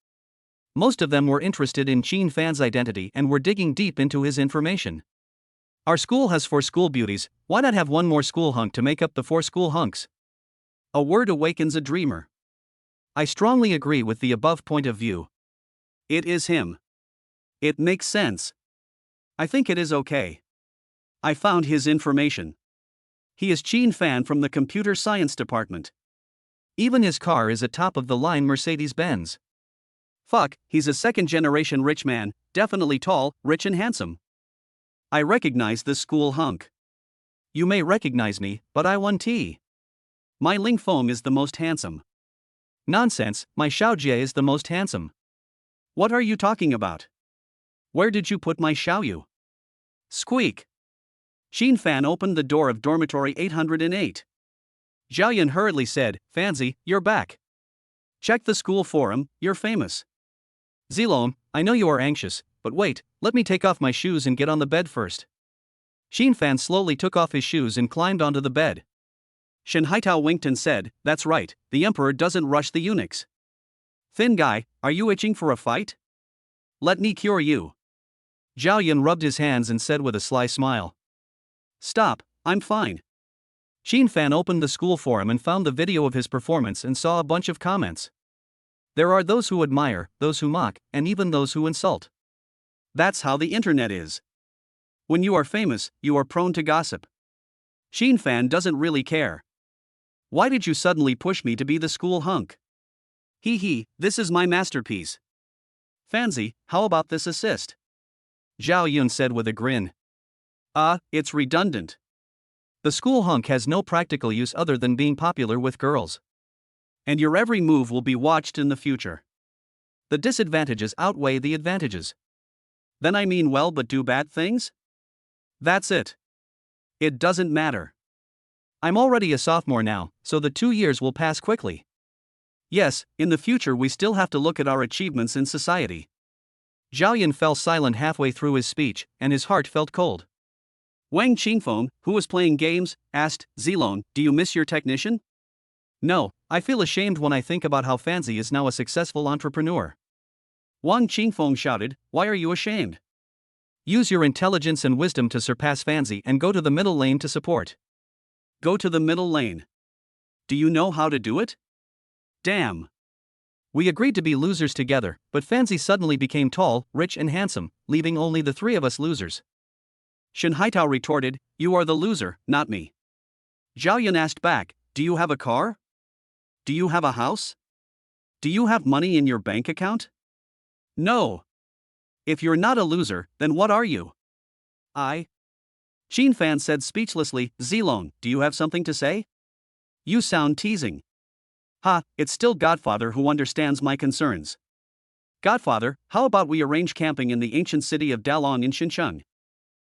Most of them were interested in Xin Fan's identity and were digging deep into his information. Our school has 4 school beauties, why not have one more school hunk to make up the 4 school hunks? A word awakens a dreamer. I strongly agree with the above point of view. It is him. It makes sense. I think it is okay. I found his information. He is Xin Fan from the Computer Science Department. Even his car is a top-of-the-line Mercedes-Benz. Fuck, he's a second-generation rich man, definitely tall, rich and handsome. I recognize this school hunk. You may recognize me, but I won T. My Ling Feng is the most handsome. Nonsense, my Xiaojie is the most handsome. What are you talking about? Where did you put my Xiaoyu? Squeak. Xin Fan opened the door of dormitory 808. Zhaoyan hurriedly said, Fanzi, you're back. Check the school forum, you're famous. Zilom, I know you are anxious, but wait, let me take off my shoes and get on the bed first. Xin Fan slowly took off his shoes and climbed onto the bed. Shen Haitao winked and said, that's right, the emperor doesn't rush the eunuchs. Thin guy, are you itching for a fight? Let me cure you. Zhao Yun rubbed his hands and said with a sly smile. Stop, I'm fine. Xin Fan opened the school forum and found the video of his performance and saw a bunch of comments. There are those who admire, those who mock, and even those who insult. That's how the internet is. When you are famous, you are prone to gossip. Xin Fan doesn't really care. Why did you suddenly push me to be the school hunk? Hee hee, this is my masterpiece. Fanzi, how about this assist? Zhao Yun said with a grin. It's redundant. The school hunk has no practical use other than being popular with girls. And your every move will be watched in the future. The disadvantages outweigh the advantages. Then I mean well but do bad things? That's it. It doesn't matter. I'm already a sophomore now, so the 2 years will pass quickly. Yes, in the future we still have to look at our achievements in society. Zhao Yun fell silent halfway through his speech, and his heart felt cold. Wang Qingfeng, who was playing games, asked, Zilong, do you miss your technician? No, I feel ashamed when I think about how Fanzi is now a successful entrepreneur. Wang Qingfeng shouted, why are you ashamed? Use your intelligence and wisdom to surpass Fanzi and go to the middle lane to support. Go to the middle lane. Do you know how to do it? Damn. We agreed to be losers together, but Fanzi suddenly became tall, rich and handsome, leaving only the three of us losers. Shen Haitao retorted, you are the loser, not me. Zhao Yun asked back, do you have a car? Do you have a house? Do you have money in your bank account? No. If you're not a loser, then what are you? Qin Fan said speechlessly, Zilong, do you have something to say? You sound teasing. Ha, it's still Godfather who understands my concerns. Godfather, how about we arrange camping in the ancient city of Dalong in Xincheng?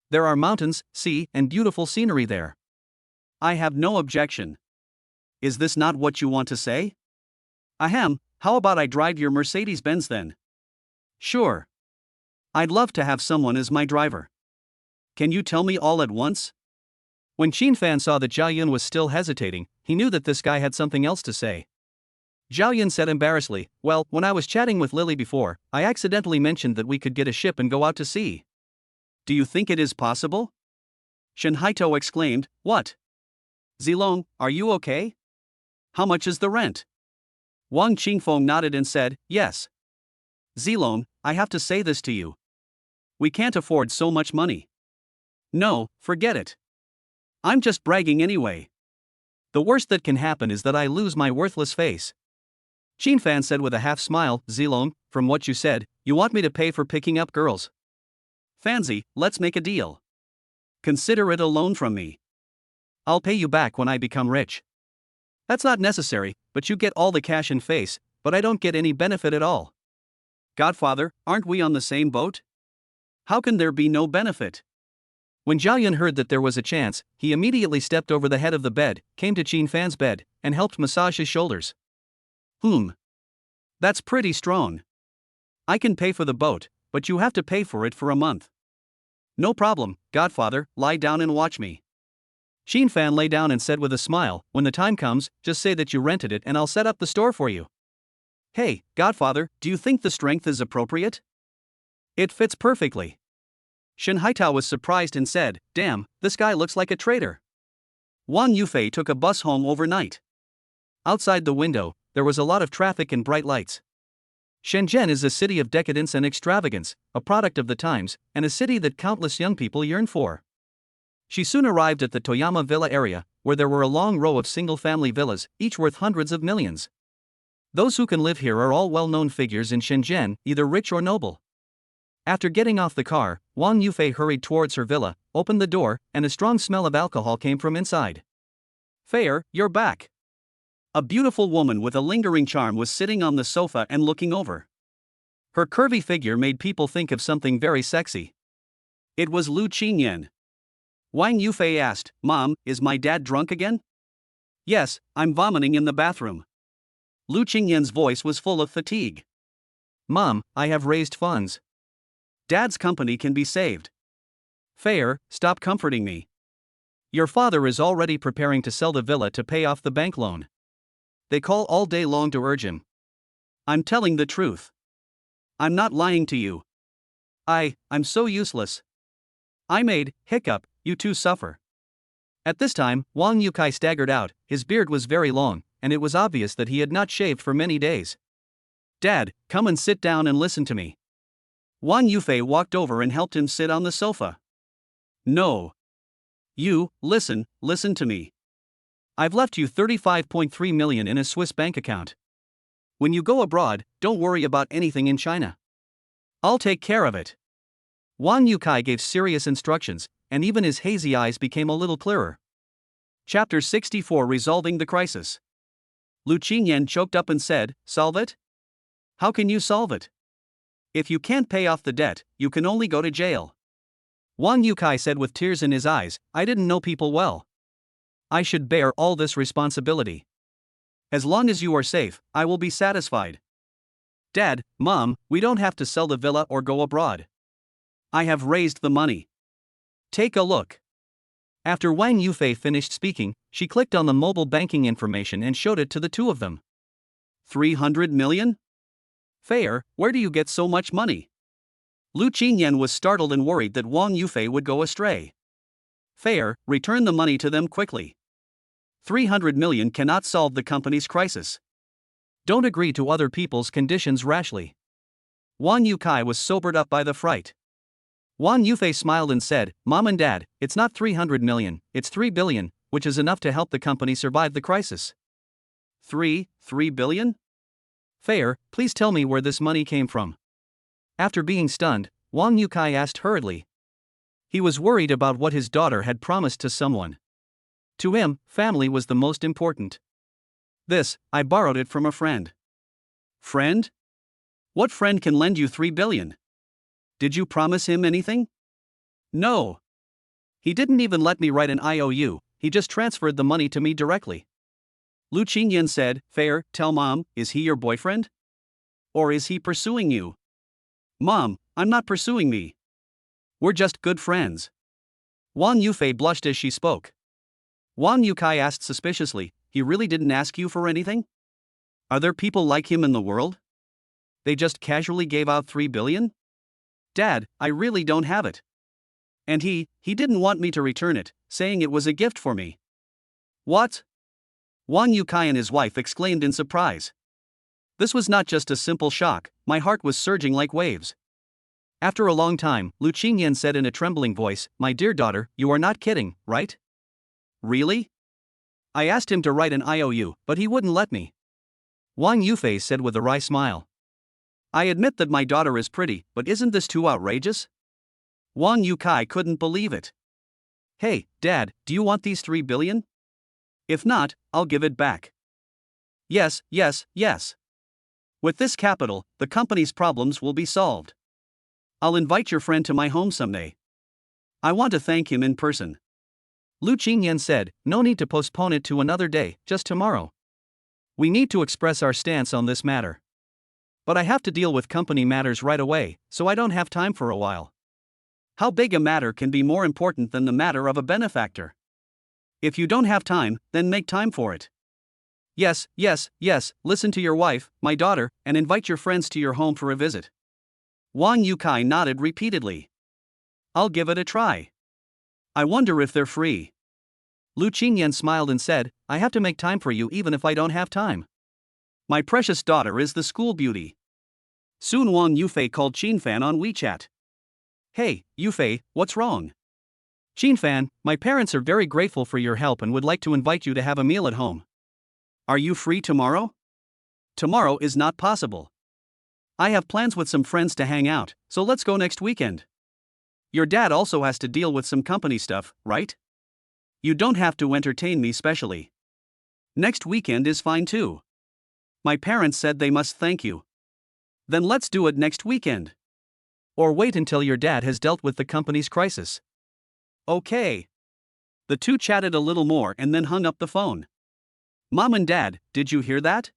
There are mountains, sea, and beautiful scenery there. I have no objection. Is this not what you want to say? Ahem, how about I drive your Mercedes-Benz then? Sure. I'd love to have someone as my driver. Can you tell me all at once? When Qin Fan saw that Zhao Yun was still hesitating, he knew that this guy had something else to say. Zhao Yun said embarrassedly, well, when I was chatting with Lily before, I accidentally mentioned that we could get a ship and go out to sea. Do you think it is possible? Shen Haitao exclaimed, what? Zilong, are you okay? How much is the rent? Wang Qingfeng nodded and said, yes. Zilong, I have to say this to you. We can't afford so much money. No, forget it. I'm just bragging anyway. The worst that can happen is that I lose my worthless face. Qin Fan said with a half smile, Zilong, from what you said, you want me to pay for picking up girls. Fanzi, let's make a deal. Consider it a loan from me. I'll pay you back when I become rich. That's not necessary, but you get all the cash and face, but I don't get any benefit at all. Godfather, aren't we on the same boat? How can there be no benefit? When Zhao Yun heard that there was a chance, he immediately stepped over the head of the bed, came to Qin Fan's bed, and helped massage his shoulders. That's pretty strong. I can pay for the boat, but you have to pay for it for a month. No problem, Godfather, lie down and watch me. Qin Fan lay down and said with a smile, when the time comes, just say that you rented it and I'll set up the store for you. Hey, Godfather, do you think the strength is appropriate? It fits perfectly. Shen Haitao was surprised and said, damn, this guy looks like a traitor. Wang Yufei took a bus home overnight. Outside the window, there was a lot of traffic and bright lights. Shenzhen is a city of decadence and extravagance, a product of the times, and a city that countless young people yearn for. She soon arrived at the Toyama Villa area, where there were a long row of single-family villas, each worth hundreds of millions. Those who can live here are all well-known figures in Shenzhen, either rich or noble. After getting off the car, Wang Yufei hurried towards her villa, opened the door, and a strong smell of alcohol came from inside. Fair, you're back. A beautiful woman with a lingering charm was sitting on the sofa and looking over. Her curvy figure made people think of something very sexy. It was Lu Qingyan. Wang Yufei asked, Mom, is my dad drunk again? Yes, I'm vomiting in the bathroom. Lu Qingyan's voice was full of fatigue. Mom, I have raised funds. Dad's company can be saved. Fair, stop comforting me. Your father is already preparing to sell the villa to pay off the bank loan. They call all day long to urge him. I'm telling the truth. I'm not lying to you. I'm so useless. I made, hiccup, you two suffer. At this time, Wang Yukai staggered out, his beard was very long, and it was obvious that he had not shaved for many days. Dad, come and sit down and listen to me. Wang Yufei walked over and helped him sit on the sofa. No. You, listen to me. I've left you 35.3 million in a Swiss bank account. When you go abroad, don't worry about anything in China. I'll take care of it. Wang Yukai gave serious instructions, and even his hazy eyes became a little clearer. Chapter 64 Resolving the Crisis. Lu Qingyan choked up and said, Solve it? How can you solve it? If you can't pay off the debt, you can only go to jail. Wang Yukai said with tears in his eyes, I didn't know people well. I should bear all this responsibility. As long as you are safe, I will be satisfied. Dad, Mom, we don't have to sell the villa or go abroad. I have raised the money. Take a look. After Wang Yufei finished speaking, she clicked on the mobile banking information and showed it to the two of them. 300 million? Fair, where do you get so much money? Lu Qingyan was startled and worried that Wang Yufei would go astray. Fair, return the money to them quickly. 300 million cannot solve the company's crisis. Don't agree to other people's conditions rashly. Wang Yukai was sobered up by the fright. Wang Yufei smiled and said, Mom and Dad, it's not 300 million, it's 3 billion, which is enough to help the company survive the crisis. 3 billion? Fair, please tell me where this money came from. After being stunned, Wang Yukai asked hurriedly. He was worried about what his daughter had promised to someone. To him, family was the most important. I borrowed it from a friend. Friend? What friend can lend you 3 billion? Did you promise him anything? No. He didn't even let me write an IOU, he just transferred the money to me directly. Lu Qingyan said, Fair, tell Mom, is he your boyfriend? Or is he pursuing you? Mom, I'm not pursuing me. We're just good friends. Wang Yufei blushed as she spoke. Wang Yukai asked suspiciously, he really didn't ask you for anything? Are there people like him in the world? They just casually gave out 3 billion? Dad, I really don't have it. And he didn't want me to return it, saying it was a gift for me. What? Wang Yukai and his wife exclaimed in surprise. This was not just a simple shock, my heart was surging like waves. After a long time, Lu Qingyan said in a trembling voice, My dear daughter, you are not kidding, right? Really? I asked him to write an IOU, but he wouldn't let me. Wang Yufei said with a wry smile. I admit that my daughter is pretty, but isn't this too outrageous? Wang Yukai couldn't believe it. Hey, Dad, do you want these 3 billion? If not, I'll give it back. Yes. With this capital, the company's problems will be solved. I'll invite your friend to my home someday. I want to thank him in person. Lu Qingyan said, no need to postpone it to another day, just tomorrow. We need to express our stance on this matter. But I have to deal with company matters right away, so I don't have time for a while. How big a matter can be more important than the matter of a benefactor? If you don't have time, then make time for it. Yes, listen to your wife, my daughter, and invite your friends to your home for a visit. Wang Yukai nodded repeatedly. I'll give it a try. I wonder if they're free. Lu Qingyan smiled and said, I have to make time for you even if I don't have time. My precious daughter is the school beauty. Soon Wang Yufei called Qinfan on WeChat. Hey, Yufei, what's wrong? Qinfan, my parents are very grateful for your help and would like to invite you to have a meal at home. Are you free tomorrow? Tomorrow is not possible. I have plans with some friends to hang out, so let's go next weekend. Your dad also has to deal with some company stuff, right? You don't have to entertain me specially. Next weekend is fine too. My parents said they must thank you. Then let's do it next weekend. Or wait until your dad has dealt with the company's crisis. Okay. The two chatted a little more and then hung up the phone. Mom and Dad, did you hear that?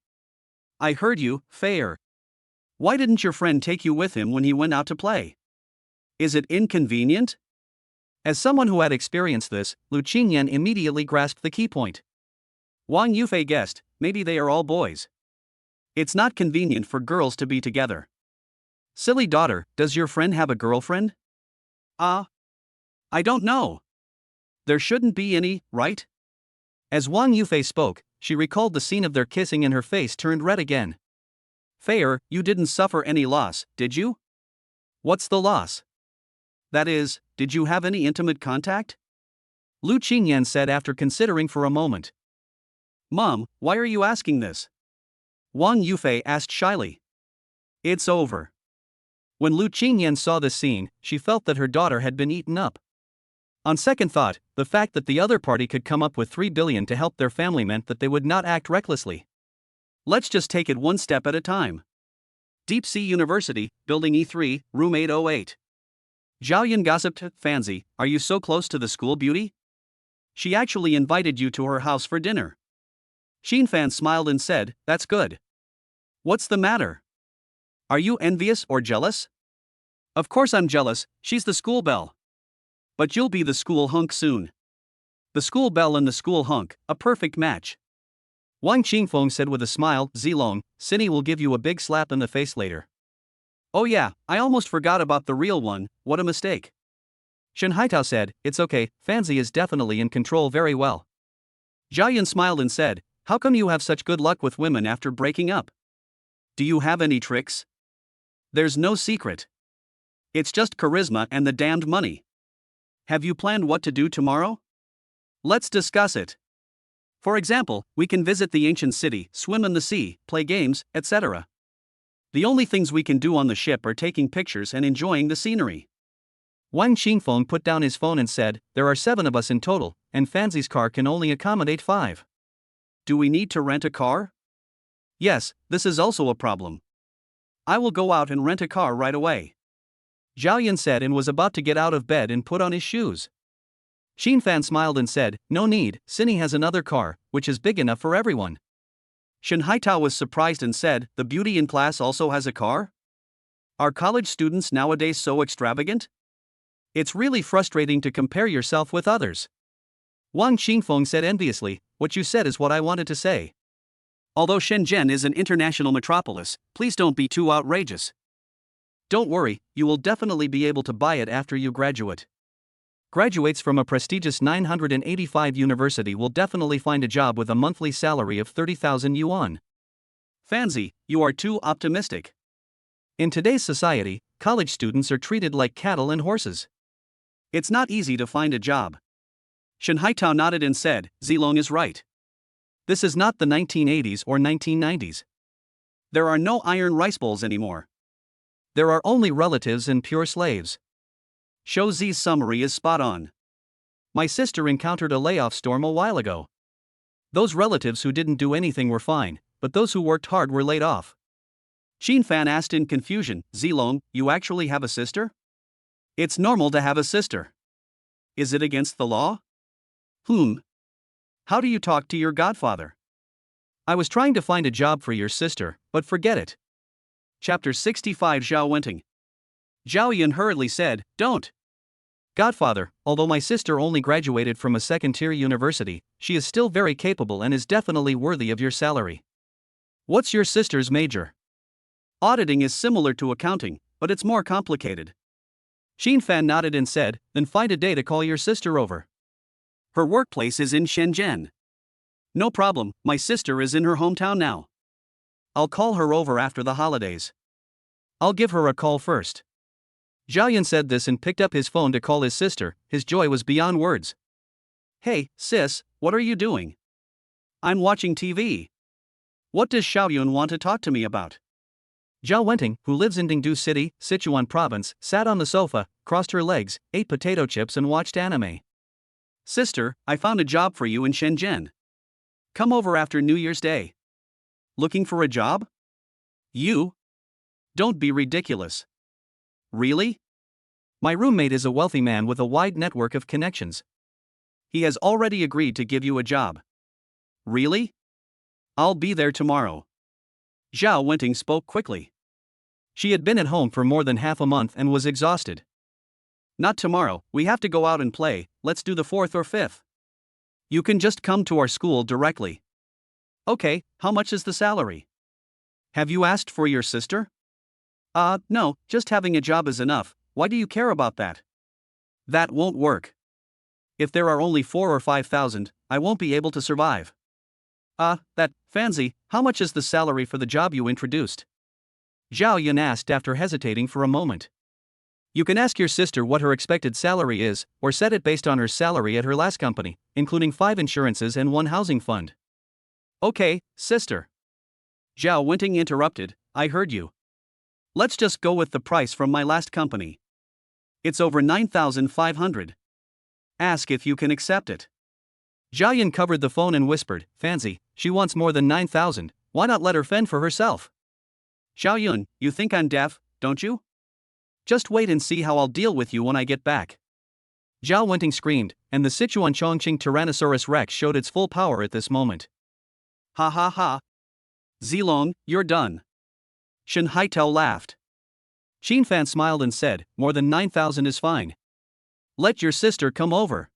I heard you, Fair. Why didn't your friend take you with him when he went out to play? Is it inconvenient? As someone who had experienced this, Lu Qingyan immediately grasped the key point. Wang Yufei guessed, maybe they are all boys. It's not convenient for girls to be together. Silly daughter, does your friend have a girlfriend? I don't know. There shouldn't be any, right? As Wang Yufei spoke, she recalled the scene of their kissing and her face turned red again. Fair, you didn't suffer any loss, did you? What's the loss? That is, did you have any intimate contact? Lu Qingyan said after considering for a moment. Mom, why are you asking this? Wang Yufei asked shyly. It's over. When Lu Qingyan saw this scene, she felt that her daughter had been eaten up. On second thought, the fact that the other party could come up with 3 billion to help their family meant that they would not act recklessly. Let's just take it one step at a time. Deep Sea University, Building E3, Room 808. Zhaoyan gossiped, Fanzi, are you so close to the school beauty? She actually invited you to her house for dinner. Xinfan smiled and said, that's good. What's the matter? Are you envious or jealous? Of course I'm jealous, she's the school belle. But you'll be the school hunk soon. The school belle and the school hunk, a perfect match. Wang Qingfeng said with a smile, Zilong, Cindy will give you a big slap in the face later. Oh yeah, I almost forgot about the real one, what a mistake. Shen Haitao said, it's okay, Fanzi is definitely in control very well. Zhao Yun smiled and said, how come you have such good luck with women after breaking up? Do you have any tricks? There's no secret. It's just charisma and the damned money. Have you planned what to do tomorrow? Let's discuss it. For example, we can visit the ancient city, swim in the sea, play games, etc. The only things we can do on the ship are taking pictures and enjoying the scenery. Wang Qingfeng put down his phone and said, there are 7 of us in total, and Fanzi's car can only accommodate 5. Do we need to rent a car? Yes, this is also a problem. I will go out and rent a car right away. Zhao Yun said and was about to get out of bed and put on his shoes. Xin Fan smiled and said, no need, Cindy has another car, which is big enough for everyone. Shen Haitao was surprised and said, the beauty in class also has a car? Are college students nowadays so extravagant? It's really frustrating to compare yourself with others. Wang Qingfeng said enviously, what you said is what I wanted to say. Although Shenzhen is an international metropolis, please don't be too outrageous. Don't worry, you will definitely be able to buy it after you graduate. Graduates from a prestigious 985 university will definitely find a job with a monthly salary of 30,000 yuan. Fanzi, you are too optimistic. In today's society, college students are treated like cattle and horses. It's not easy to find a job. Shen Haitao nodded and said, Zilong is right. This is not the 1980s or 1990s. There are no iron rice bowls anymore. There are only relatives and pure slaves. Shou Zi's summary is spot on. My sister encountered a layoff storm a while ago. Those relatives who didn't do anything were fine, but those who worked hard were laid off. Xin Fan asked in confusion, Zilong, you actually have a sister? It's normal to have a sister. Is it against the law? How do you talk to your godfather? I was trying to find a job for your sister, but forget it. Chapter 65 Zhao Wenting. Zhao Yun hurriedly said, don't. Godfather, although my sister only graduated from a second-tier university, she is still very capable and is definitely worthy of your salary. What's your sister's major? Auditing is similar to accounting, but it's more complicated. Xin Fan nodded and said, then find a day to call your sister over. Her workplace is in Shenzhen. No problem, my sister is in her hometown now. I'll call her over after the holidays. I'll give her a call first. Zhao Yun said this and picked up his phone to call his sister. His joy was beyond words. Hey, sis, what are you doing? I'm watching TV. What does Xiao Yun want to talk to me about? Zhao Wenting, who lives in Dingdu City, Sichuan Province, sat on the sofa, crossed her legs, ate potato chips and watched anime. Sister, I found a job for you in Shenzhen. Come over after New Year's Day. Looking for a job? You? Don't be ridiculous. Really? My roommate is a wealthy man with a wide network of connections. He has already agreed to give you a job. Really? I'll be there tomorrow. Zhao Wenting spoke quickly. She had been at home for more than half a month and was exhausted. Not tomorrow, we have to go out and play, let's do the 4th or 5th. You can just come to our school directly. Okay, how much is the salary? Have you asked for your sister? No, just having a job is enough, why do you care about that? That won't work. If there are only 4 or 5,000, I won't be able to survive. Fanzi, how much is the salary for the job you introduced? Zhao Yun asked after hesitating for a moment. You can ask your sister what her expected salary is, or set it based on her salary at her last company, including 5 insurances and 1 housing fund. Okay, sister. Zhao Wenting interrupted, I heard you. Let's just go with the price from my last company. It's over 9,500. Ask if you can accept it. Zhao Yun covered the phone and whispered, Fanzi, she wants more than 9,000, why not let her fend for herself? Zhao Yun, you think I'm deaf, don't you? Just wait and see how I'll deal with you when I get back. Zhao Wenting screamed, and the Sichuan Chongqing Tyrannosaurus Rex showed its full power at this moment. Ha ha ha. Zilong, you're done. Shen Haitao laughed. Qin Fan smiled and said, more than 9,000 is fine. Let your sister come over.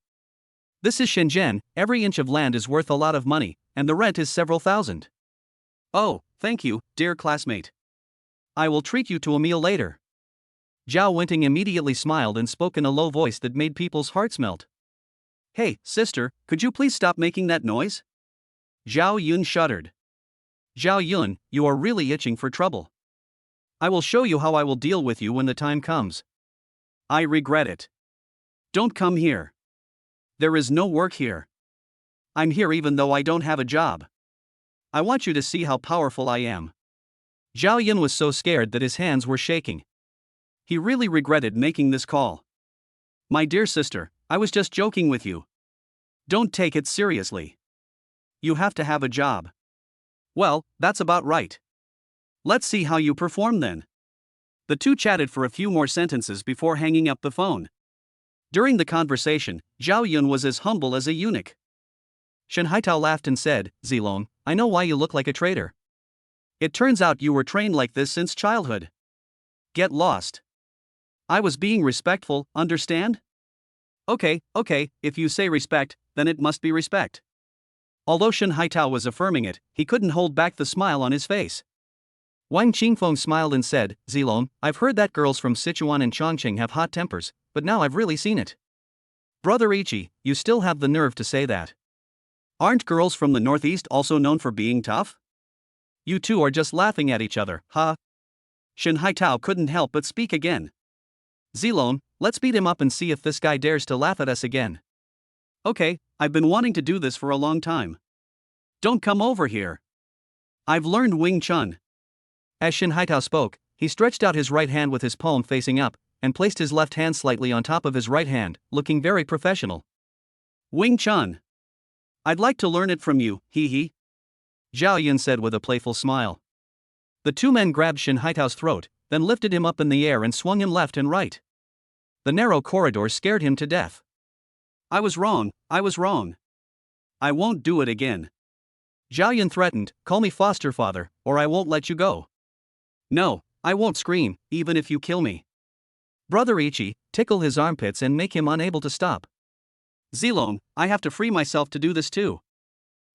This is Shenzhen, every inch of land is worth a lot of money, and the rent is several thousand. Oh, thank you, dear classmate. I will treat you to a meal later. Zhao Wenting immediately smiled and spoke in a low voice that made people's hearts melt. Hey, sister, could you please stop making that noise? Zhao Yun shuddered. Zhao Yun, you are really itching for trouble. I will show you how I will deal with you when the time comes. I regret it. Don't come here. There is no work here. I'm here even though I don't have a job. I want you to see how powerful I am. Zhao Yun was so scared that his hands were shaking. He really regretted making this call. My dear sister, I was just joking with you. Don't take it seriously. You have to have a job. Well, that's about right. Let's see how you perform then. The two chatted for a few more sentences before hanging up the phone. During the conversation, Zhao Yun was as humble as a eunuch. Shen Haitao laughed and said, Zilong, I know why you look like a traitor. It turns out you were trained like this since childhood. Get lost. I was being respectful, understand? Okay, if you say respect, then it must be respect. Although Shen Haitao was affirming it, he couldn't hold back the smile on his face. Wang Qingfeng smiled and said, Zilong, I've heard that girls from Sichuan and Chongqing have hot tempers, but now I've really seen it. Brother Ichi, you still have the nerve to say that. Aren't girls from the Northeast also known for being tough? You two are just laughing at each other, huh? Shen Haitao couldn't help but speak again. Zilong, let's beat him up and see if this guy dares to laugh at us again. Okay, I've been wanting to do this for a long time. Don't come over here. I've learned Wing Chun. As Shen Haitao spoke, he stretched out his right hand with his palm facing up, and placed his left hand slightly on top of his right hand, looking very professional. Wing Chun. I'd like to learn it from you, hee hee. Zhao Yun said with a playful smile. The two men grabbed Shen Haitao's throat, then lifted him up in the air and swung him left and right. The narrow corridor scared him to death. I was wrong. I won't do it again. Zhao Yun threatened, call me foster father, or I won't let you go. No, I won't scream, even if you kill me. Brother Ichi, tickle his armpits and make him unable to stop. Zilong, I have to free myself to do this too.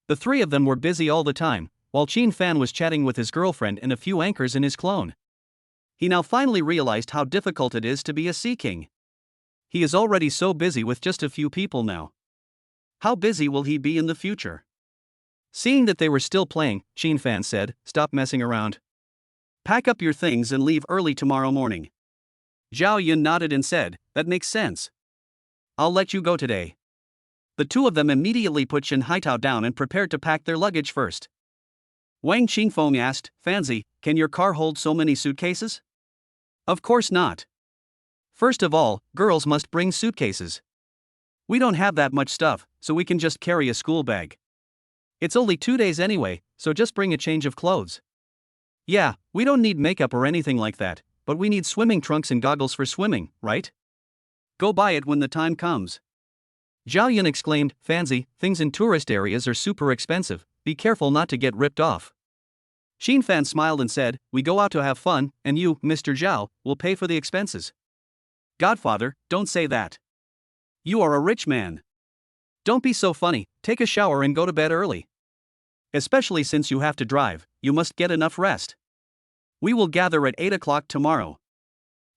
The three of them were busy all the time, while Qin Fan was chatting with his girlfriend and a few anchors in his clone. He now finally realized how difficult it is to be a Sea King. He is already so busy with just a few people now. How busy will he be in the future? Seeing that they were still playing, Qin Fan said, stop messing around. Pack up your things and leave early tomorrow morning. Zhao Yun nodded and said, that makes sense. I'll let you go today. The two of them immediately put Shen Haitao down and prepared to pack their luggage first. Wang Qingfeng asked, Fanzi, can your car hold so many suitcases? Of course not. First of all, girls must bring suitcases. We don't have that much stuff, so we can just carry a school bag. It's only 2 days anyway, so just bring a change of clothes. Yeah, we don't need makeup or anything like that, but we need swimming trunks and goggles for swimming, right? Go buy it when the time comes. Zhao Yun exclaimed, Fanzi, things in tourist areas are super expensive, be careful not to get ripped off. Qin Fan smiled and said, we go out to have fun, and you, Mr. Zhao, will pay for the expenses. Godfather, don't say that. You are a rich man. Don't be so funny, take a shower and go to bed early. Especially since you have to drive, you must get enough rest. We will gather at 8 o'clock tomorrow.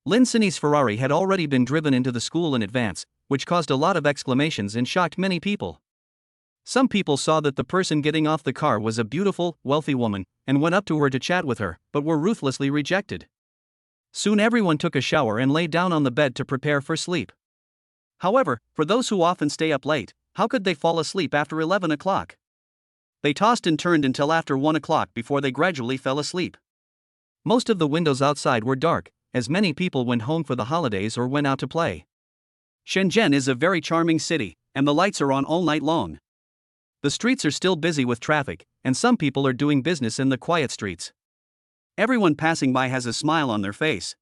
Lin Sini's Ferrari had already been driven into the school in advance, which caused a lot of exclamations and shocked many people. Some people saw that the person getting off the car was a beautiful, wealthy woman, and went up to her to chat with her, but were ruthlessly rejected. Soon everyone took a shower and lay down on the bed to prepare for sleep. However, for those who often stay up late, how could they fall asleep after 11 o'clock? They tossed and turned until after 1 o'clock before they gradually fell asleep. Most of the windows outside were dark, as many people went home for the holidays or went out to play. Shenzhen is a very charming city, and the lights are on all night long. The streets are still busy with traffic, and some people are doing business in the quiet streets. Everyone passing by has a smile on their face.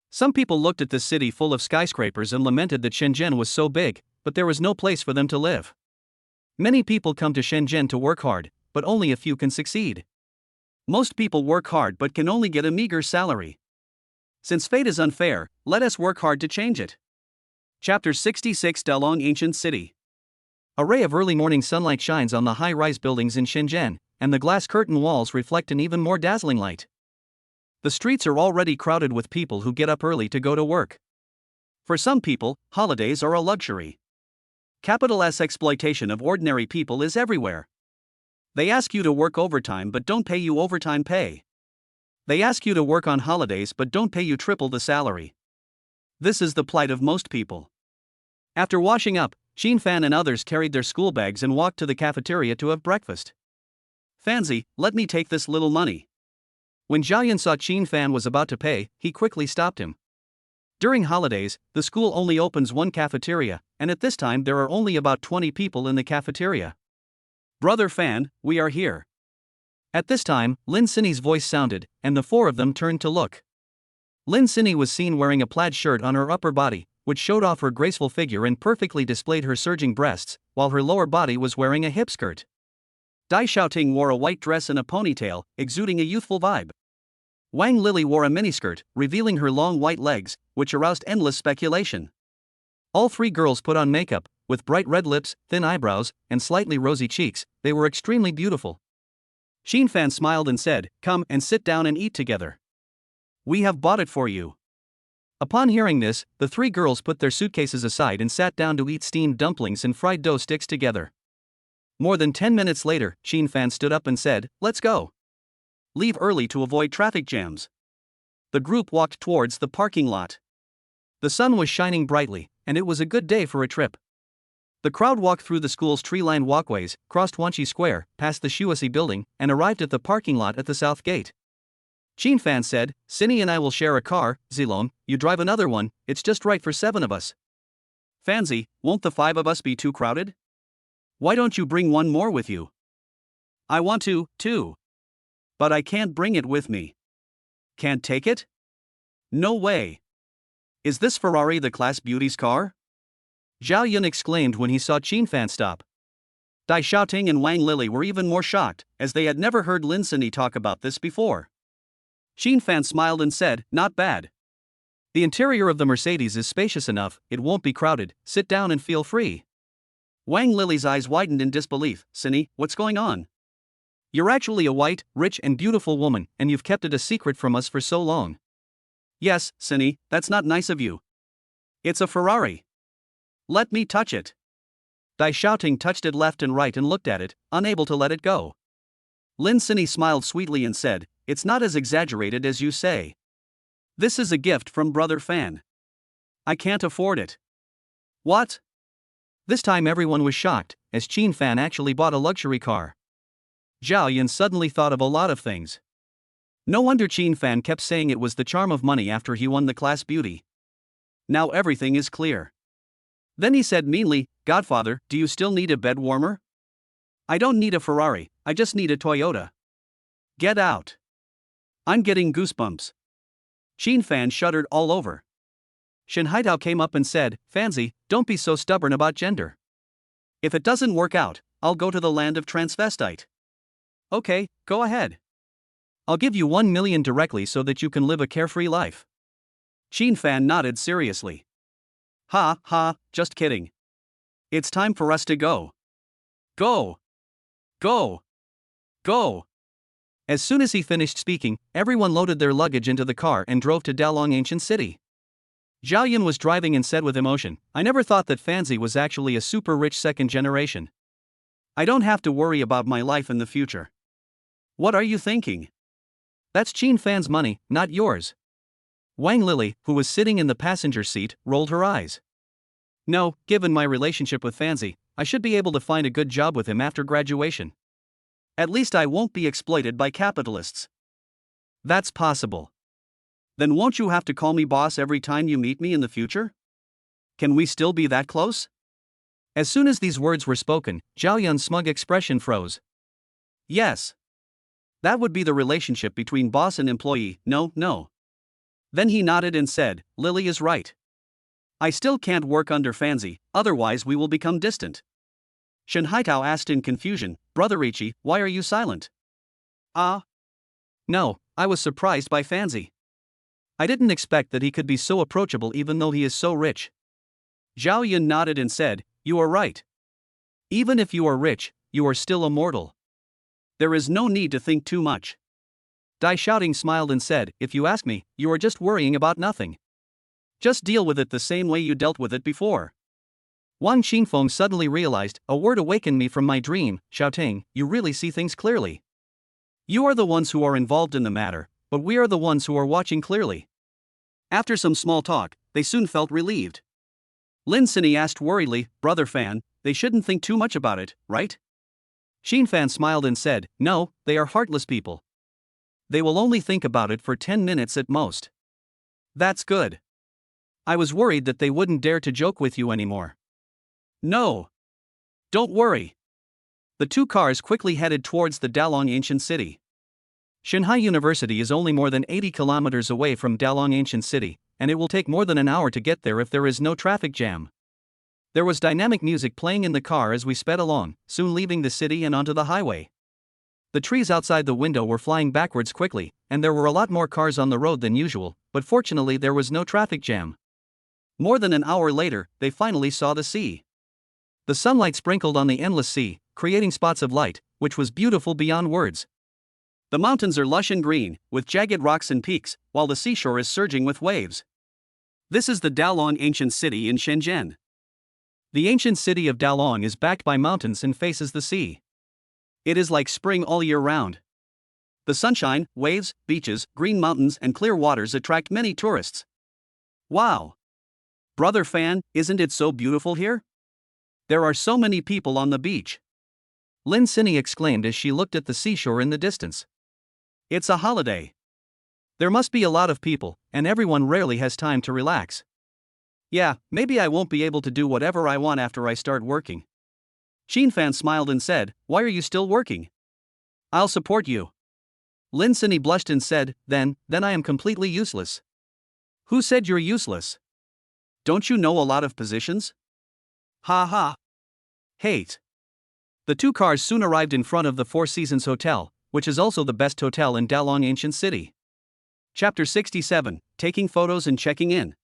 Some people looked at this city full of skyscrapers and lamented that Shenzhen was so big, but there was no place for them to live. Many people come to Shenzhen to work hard, but only a few can succeed. Most people work hard but can only get a meager salary. Since fate is unfair, let us work hard to change it. Chapter 66 Dalong Ancient City. A ray of early morning sunlight shines on the high-rise buildings in Shenzhen, and the glass curtain walls reflect an even more dazzling light. The streets are already crowded with people who get up early to go to work. For some people, holidays are a luxury. Capital S exploitation of ordinary people is everywhere. They ask you to work overtime but don't pay you overtime pay. They ask you to work on holidays but don't pay you triple the salary. This is the plight of most people. After washing up, Xin Fan and others carried their school bags and walked to the cafeteria to have breakfast. Fancy, let me take this little money. When Zhaoyan saw Xin Fan was about to pay, he quickly stopped him. During holidays, the school only opens one cafeteria, and at this time there are only about 20 people in the cafeteria. Brother Fan, we are here. At this time, Lin Sinny's voice sounded, and the four of them turned to look. Lin Sinny was seen wearing a plaid shirt on her upper body, which showed off her graceful figure and perfectly displayed her surging breasts, while her lower body was wearing a hip skirt. Dai Xiaoting wore a white dress and a ponytail, exuding a youthful vibe. Wang Lili wore a miniskirt, revealing her long white legs, which aroused endless speculation. All three girls put on makeup, with bright red lips, thin eyebrows, and slightly rosy cheeks. They were extremely beautiful. Xin Fan smiled and said, "Come and sit down and eat together. We have bought it for you." Upon hearing this, the three girls put their suitcases aside and sat down to eat steamed dumplings and fried dough sticks together. More than 10 minutes later, Xin Fan stood up and said, "Let's go. Leave early to avoid traffic jams." The group walked towards the parking lot. The sun was shining brightly, and it was a good day for a trip. The crowd walked through the school's tree-lined walkways, crossed Wanqi Square, past the Shuasi building, and arrived at the parking lot at the south gate. Xin Fan said, "Sinny and I will share a car. Zilong, you drive another one, it's just right for 7 of us." "Fancy, won't the 5 of us be too crowded? Why don't you bring one more with you?" "I want to, too. But I can't bring it with me." "Can't take it?" "No way. Is this Ferrari the class beauty's car?" Zhao Yun exclaimed when he saw Xin Fan stop. Dai Xiaoting and Wang Lili were even more shocked, as they had never heard Lin Sinny talk about this before. Xin Fan smiled and said, "Not bad. The interior of the Mercedes is spacious enough, it won't be crowded, sit down and feel free." Wang Lili's eyes widened in disbelief. "Sinny, what's going on? You're actually a white, rich and beautiful woman, and you've kept it a secret from us for so long." "Yes, Sinny, that's not nice of you. It's a Ferrari. Let me touch it." Dai Xiaoting touched it left and right and looked at it, unable to let it go. Lin Sinny smiled sweetly and said, "It's not as exaggerated as you say. This is a gift from Brother Fan. I can't afford it." "What?" This time everyone was shocked, as Xin Fan actually bought a luxury car. Zhao Yun suddenly thought of a lot of things. No wonder Xin Fan kept saying it was the charm of money after he won the class beauty. Now everything is clear. Then he said meanly, "Godfather, do you still need a bed warmer?" "I don't need a Ferrari, I just need a Toyota." "Get out. I'm getting goosebumps." Xin Fan shuddered all over. Shen Haitao came up and said, "Fancy, don't be so stubborn about gender. If it doesn't work out, I'll go to the land of transvestite." "Okay, go ahead. I'll give you 1 million directly so that you can live a carefree life." Xin Fan nodded seriously. "Ha ha, just kidding. It's time for us to go. Go! Go! Go!" As soon as he finished speaking, everyone loaded their luggage into the car and drove to Dalong Ancient City. Zhao Yun was driving and said with emotion, "I never thought that Fancy was actually a super rich second generation. I don't have to worry about my life in the future." "What are you thinking? That's Xin Fan's money, not yours." Wang Lili, who was sitting in the passenger seat, rolled her eyes. "No, given my relationship with Fancy, I should be able to find a good job with him after graduation. At least I won't be exploited by capitalists." "That's possible. Then won't you have to call me boss every time you meet me in the future? Can we still be that close?" As soon as these words were spoken, Zhao Yun's smug expression froze. "Yes. That would be the relationship between boss and employee, no. Then he nodded and said, "Lily is right. I still can't work under Fancy, otherwise we will become distant." Shen Haitao asked in confusion, "Brother Ichi, why are you silent?" "Ah. No, I was surprised by Fanzi. I didn't expect that he could be so approachable even though he is so rich. Zhao Yun nodded and said, "You are right. Even if you are rich, you are still a mortal. There is no need to think too much." Dai Shouting smiled and said, "If you ask me, you are just worrying about nothing. Just deal with it the same way you dealt with it before." Wang Xingfeng suddenly realized, "A word awakened me from my dream, Xiaoting, you really see things clearly. You are the ones who are involved in the matter, but we are the ones who are watching clearly." After some small talk, they soon felt relieved. Lin Sini asked worriedly, "Brother Fan, they shouldn't think too much about it, right?" Xin Fan smiled and said, "No, they are heartless people. They will only think about it for 10 minutes at most." "That's good. I was worried that they wouldn't dare to joke with you anymore." "No. Don't worry." The two cars quickly headed towards the Dalong Ancient City. Shanghai University is only more than 80 kilometers away from Dalong Ancient City, and it will take more than an hour to get there if there is no traffic jam. There was dynamic music playing in the car as we sped along, soon leaving the city and onto the highway. The trees outside the window were flying backwards quickly, and there were a lot more cars on the road than usual, but fortunately there was no traffic jam. More than an hour later, they finally saw the sea. The sunlight sprinkled on the endless sea, creating spots of light, which was beautiful beyond words. The mountains are lush and green, with jagged rocks and peaks, while the seashore is surging with waves. This is the Dalong Ancient City in Shenzhen. The ancient city of Dalong is backed by mountains and faces the sea. It is like spring all year round. The sunshine, waves, beaches, green mountains, and clear waters attract many tourists. Wow! Brother Fan, isn't it so beautiful here? There are so many people on the beach. Lin Sini exclaimed as she looked at the seashore in the distance. It's a holiday. There must be a lot of people, and everyone rarely has time to relax. Yeah, maybe I won't be able to do whatever I want after I start working. Xin Fan smiled and said, "Why are you still working? I'll support you." Lin Sini blushed and said, Then I am completely useless." "Who said you're useless? Don't you know a lot of positions?" "Ha ha." Hate. The two cars soon arrived in front of the Four Seasons Hotel, which is also the best hotel in Dalong Ancient City. Chapter 67, Taking Photos and Checking In.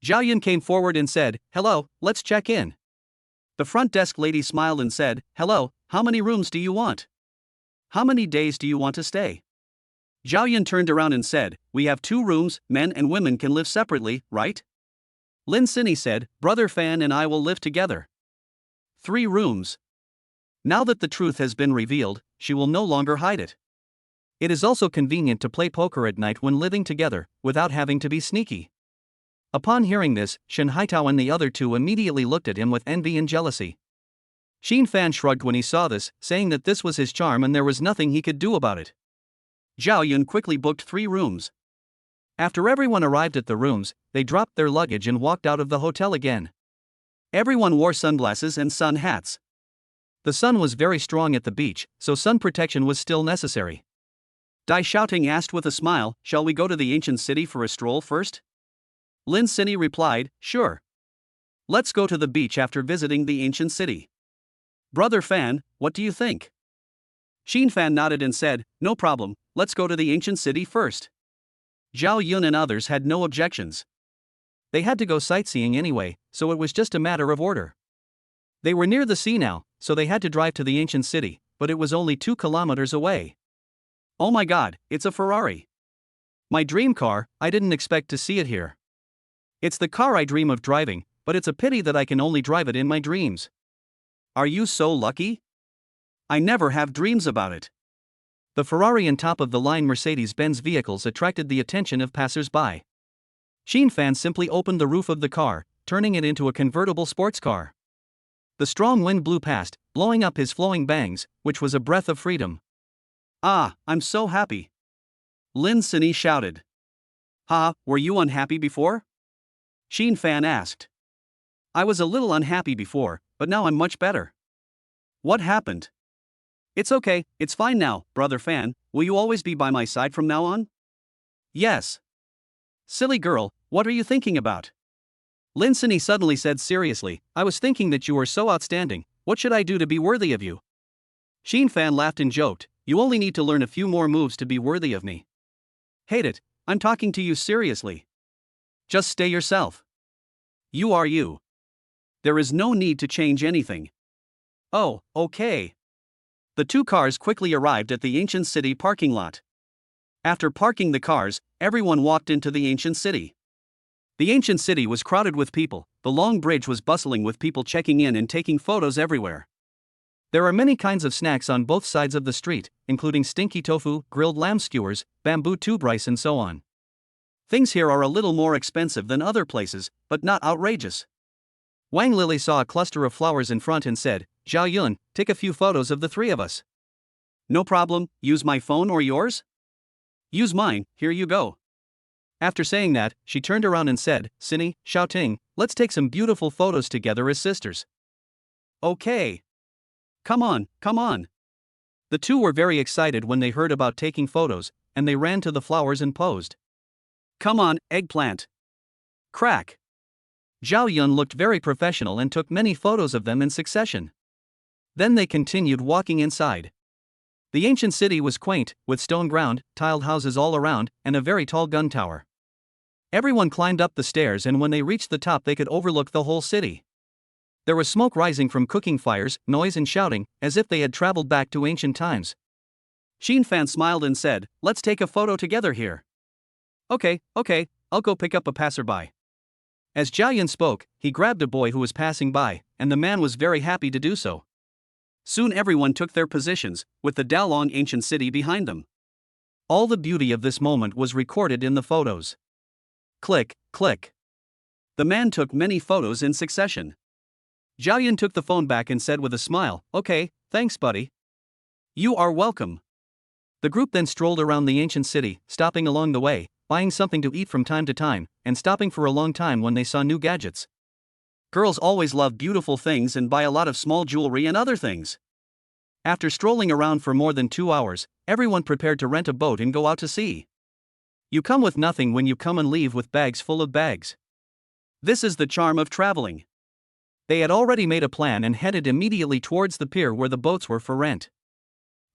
Zhao Yun came forward and said, "Hello, let's check in." The front desk lady smiled and said, "Hello, how many rooms do you want? How many days do you want to stay?" Zhao Yun turned around and said, "We have 2 rooms, men and women can live separately, right?" Lin Sini said, "Brother Fan and I will live together." 3 rooms. Now that the truth has been revealed, she will no longer hide it. It is also convenient to play poker at night when living together, without having to be sneaky. Upon hearing this, Shen Haitao and the other two immediately looked at him with envy and jealousy. Xin Fan shrugged when he saw this, saying that this was his charm and there was nothing he could do about it. Zhao Yun quickly booked 3 rooms. After everyone arrived at the rooms, they dropped their luggage and walked out of the hotel again. Everyone wore sunglasses and sun hats. The sun was very strong at the beach, so sun protection was still necessary. Dai Shouting asked with a smile, "Shall we go to the ancient city for a stroll first?" Lin Sini replied, "Sure. Let's go to the beach after visiting the ancient city." "Brother Fan, what do you think?" Xin Fan nodded and said, "No problem, let's go to the ancient city first." Zhao Yun and others had no objections. They had to go sightseeing anyway, so it was just a matter of order. They were near the sea now, so they had to drive to the ancient city, but it was only 2 kilometers away. Oh my god, it's a Ferrari. My dream car, I didn't expect to see it here. It's the car I dream of driving, but it's a pity that I can only drive it in my dreams. Are you so lucky? I never have dreams about it. The Ferrari and top-of-the-line Mercedes-Benz vehicles attracted the attention of passers-by. Xin Fan simply opened the roof of the car, turning it into a convertible sports car. The strong wind blew past, blowing up his flowing bangs, which was a breath of freedom. "Ah, I'm so happy!" Lin Sini shouted. "Ha, were you unhappy before?" Xin Fan asked. "I was a little unhappy before, but now I'm much better." "What happened?" "It's okay, it's fine now, Brother Fan, will you always be by my side from now on?" "Yes." "Silly girl, what are you thinking about?" Lin Sini suddenly said seriously, "I was thinking that you were so outstanding, what should I do to be worthy of you?" Xin Fan laughed and joked, You only need to learn a few more moves to be worthy of me. Hate it, I'm talking to you seriously. Just stay yourself. You are you. There is no need to change anything. Oh, okay. The two cars quickly arrived at the ancient city parking lot. After parking the cars, everyone walked into the ancient city. The ancient city was crowded with people, the long bridge was bustling with people checking in and taking photos everywhere. There are many kinds of snacks on both sides of the street, including stinky tofu, grilled lamb skewers, bamboo tube rice and so on. Things here are a little more expensive than other places, but not outrageous. Wang Lily saw a cluster of flowers in front and said, "Zhao Yun, take a few photos of the three of us." "No problem, use my phone or yours?" "Use mine, here you go." After saying that, she turned around and said, "Cindy, Xiaoting, let's take some beautiful photos together as sisters." "Okay. Come on, come on." The two were very excited when they heard about taking photos, and they ran to the flowers and posed. "Come on, eggplant." Crack. Zhao Yun looked very professional and took many photos of them in succession. Then they continued walking inside. The ancient city was quaint, with stone ground, tiled houses all around, and a very tall gun tower. Everyone climbed up the stairs, and when they reached the top they could overlook the whole city. There was smoke rising from cooking fires, noise and shouting, as if they had traveled back to ancient times. Xin Fan smiled and said, "Let's take a photo together here." Okay, I'll go pick up a passerby." As Zhao Yun spoke, he grabbed a boy who was passing by, and the man was very happy to do so. Soon everyone took their positions, with the Daolong ancient city behind them. All the beauty of this moment was recorded in the photos. Click, click. The man took many photos in succession. Zhao Yun took the phone back and said with a smile, "Okay, thanks buddy." "You are welcome." The group then strolled around the ancient city, stopping along the way, buying something to eat from time to time, and stopping for a long time when they saw new gadgets. Girls always love beautiful things and buy a lot of small jewelry and other things. After strolling around for more than 2 hours, everyone prepared to rent a boat and go out to sea. You come with nothing when you come and leave with bags full of bags. This is the charm of traveling. They had already made a plan and headed immediately towards the pier where the boats were for rent.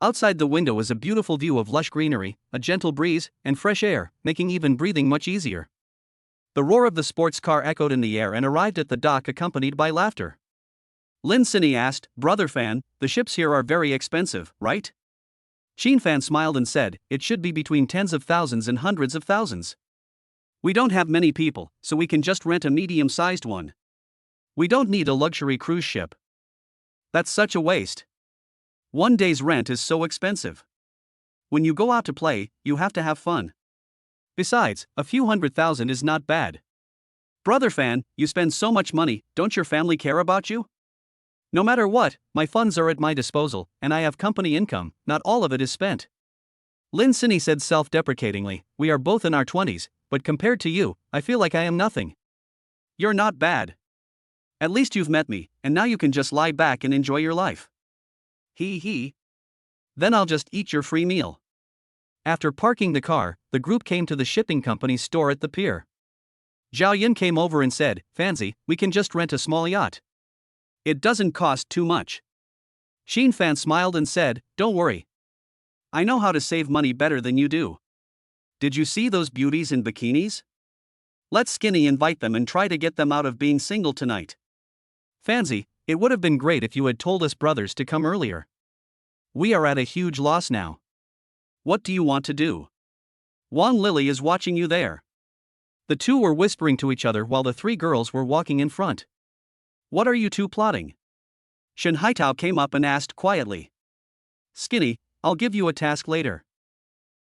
Outside the window is a beautiful view of lush greenery, a gentle breeze, and fresh air, making even breathing much easier. The roar of the sports car echoed in the air and arrived at the dock accompanied by laughter. Lin Sinny asked, "Brother Fan, the ships here are very expensive, right?" Xin Fan smiled and said, "It should be between tens of thousands and hundreds of thousands. We don't have many people, so we can just rent a medium-sized one. We don't need a luxury cruise ship. That's such a waste. One day's rent is so expensive. When you go out to play, you have to have fun. Besides, a few 100,000 is not bad. Brother Fan, you spend so much money, don't your family care about you?" "No matter what, my funds are at my disposal, and I have company income, not all of it is spent." Lin Sinny said self-deprecatingly, "We are both in our 20s, but compared to you, I feel like I am nothing." "You're not bad. At least you've met me, and now you can just lie back and enjoy your life." He. "Then I'll just eat your free meal." After parking the car, the group came to the shipping company's store at the pier. Zhao Yun came over and said, "Fancy, we can just rent a small yacht. It doesn't cost too much." Xin Fan smiled and said, "Don't worry. I know how to save money better than you do. Did you see those beauties in bikinis? Let's Skinny invite them and try to get them out of being single tonight." "Fancy, it would have been great if you had told us brothers to come earlier. We are at a huge loss now. What do you want to do? Wang Lily is watching you there." The two were whispering to each other while the three girls were walking in front. "What are you two plotting?" Shen Haitao came up and asked quietly. "Skinny, I'll give you a task later.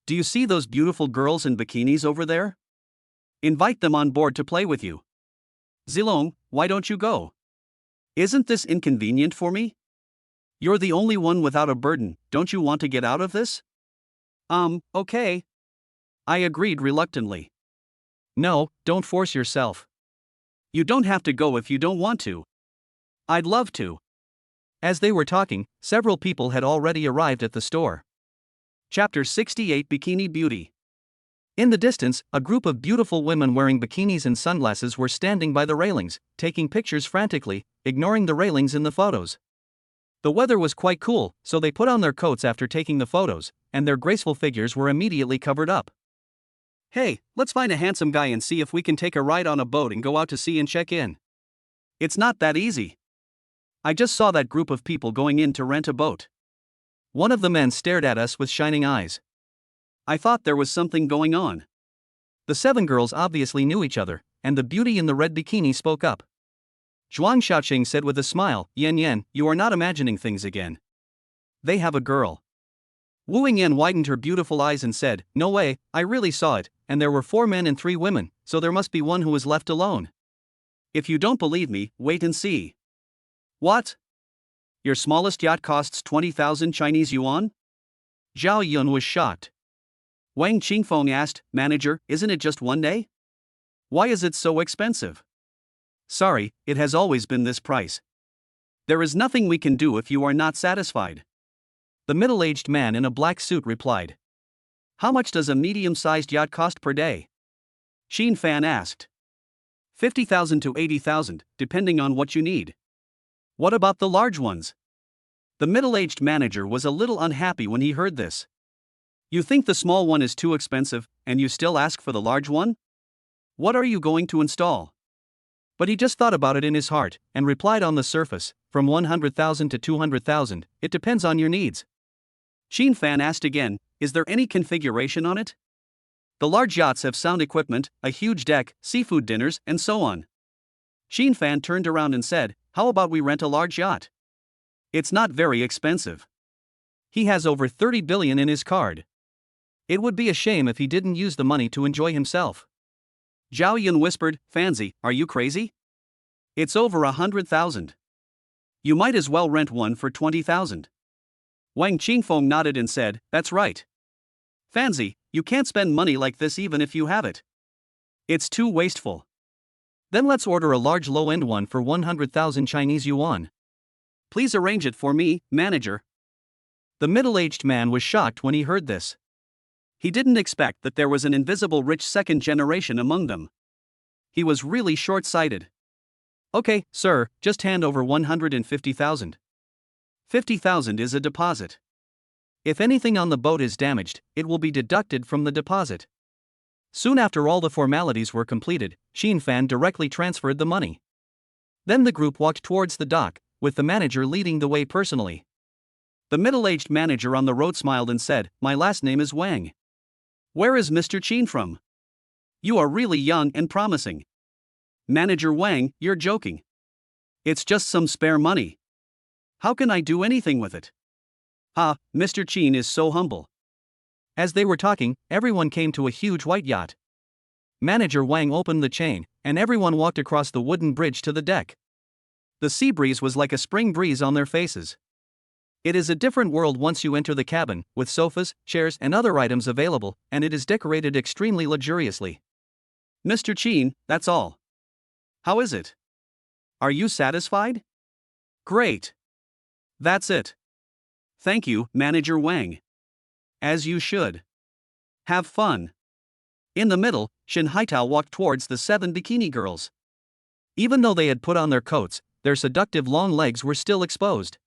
Do you see those beautiful girls in bikinis over there? Invite them on board to play with you. Zilong, why don't you go? Isn't this inconvenient for me? You're the only one without a burden, don't you want to get out of this?" Okay. I agreed reluctantly. "No, don't force yourself. You don't have to go if you don't want to." "I'd love to." As they were talking, several people had already arrived at the store. Chapter 68 Bikini Beauty. In the distance, a group of beautiful women wearing bikinis and sunglasses were standing by the railings, taking pictures frantically, ignoring the railings in the photos. The weather was quite cool, so they put on their coats after taking the photos, and their graceful figures were immediately covered up. Hey, let's find a handsome guy and see if we can take a ride on a boat and go out to sea and check in. It's not that easy. I just saw that group of people going in to rent a boat. One of the men stared at us with shining eyes. I thought there was something going on. The 7 girls obviously knew each other, and the beauty in the red bikini spoke up. Zhuang Xiaoqing said with a smile, Yan Yan, you are not imagining things again. They have a girl. Wu Yingyan widened her beautiful eyes and said, no way, I really saw it, and there were 4 men and 3 women, so there must be one who was left alone. If you don't believe me, wait and see. What? Your smallest yacht costs 20,000 Chinese yuan? Zhao Yun was shocked. Wang Qingfeng asked, Manager, isn't it just 1 day? Why is it so expensive? Sorry, it has always been this price. There is nothing we can do if you are not satisfied. The middle-aged man in a black suit replied. How much does a medium-sized yacht cost per day? Xin Fan asked. 50,000 to 80,000, depending on what you need. What about the large ones? The middle-aged manager was a little unhappy when he heard this. You think the small one is too expensive, and you still ask for the large one? What are you going to install? But he just thought about it in his heart, and replied on the surface, from 100,000 to 200,000, it depends on your needs. Xin Fan asked again, is there any configuration on it? The large yachts have sound equipment, a huge deck, seafood dinners, and so on. Xin Fan turned around and said, how about we rent a large yacht? It's not very expensive. He has over 30 billion in his card. It would be a shame if he didn't use the money to enjoy himself. Zhao Yun whispered, Fancy, are you crazy? It's over 100,000. You might as well rent one for 20,000. Wang Qingfeng nodded and said, that's right. Fancy, you can't spend money like this even if you have it. It's too wasteful. Then let's order a large low-end one for 100,000 Chinese yuan. Please arrange it for me, manager. The middle-aged man was shocked when he heard this. He didn't expect that there was an invisible rich second generation among them. He was really short-sighted. Okay, sir, just hand over 150,000. 50,000 is a deposit. If anything on the boat is damaged, it will be deducted from the deposit. Soon after all the formalities were completed, Xin Fan directly transferred the money. Then the group walked towards the dock, with the manager leading the way personally. The middle-aged manager on the road smiled and said, my last name is Wang. Where is Mr. Qin from? You are really young and promising. Manager Wang, you're joking. It's just some spare money. How can I do anything with it? Ah, Mr. Qin is so humble. As they were talking, everyone came to a huge white yacht. Manager Wang opened the chain, and everyone walked across the wooden bridge to the deck. The sea breeze was like a spring breeze on their faces. It is a different world once you enter the cabin, with sofas, chairs, and other items available, and it is decorated extremely luxuriously. Mr. Qin, that's all. How is it? Are you satisfied? Great. That's it. Thank you, Manager Wang. As you should. Have fun. In the middle, Shin Haitao walked towards the 7 bikini girls. Even though they had put on their coats, their seductive long legs were still exposed.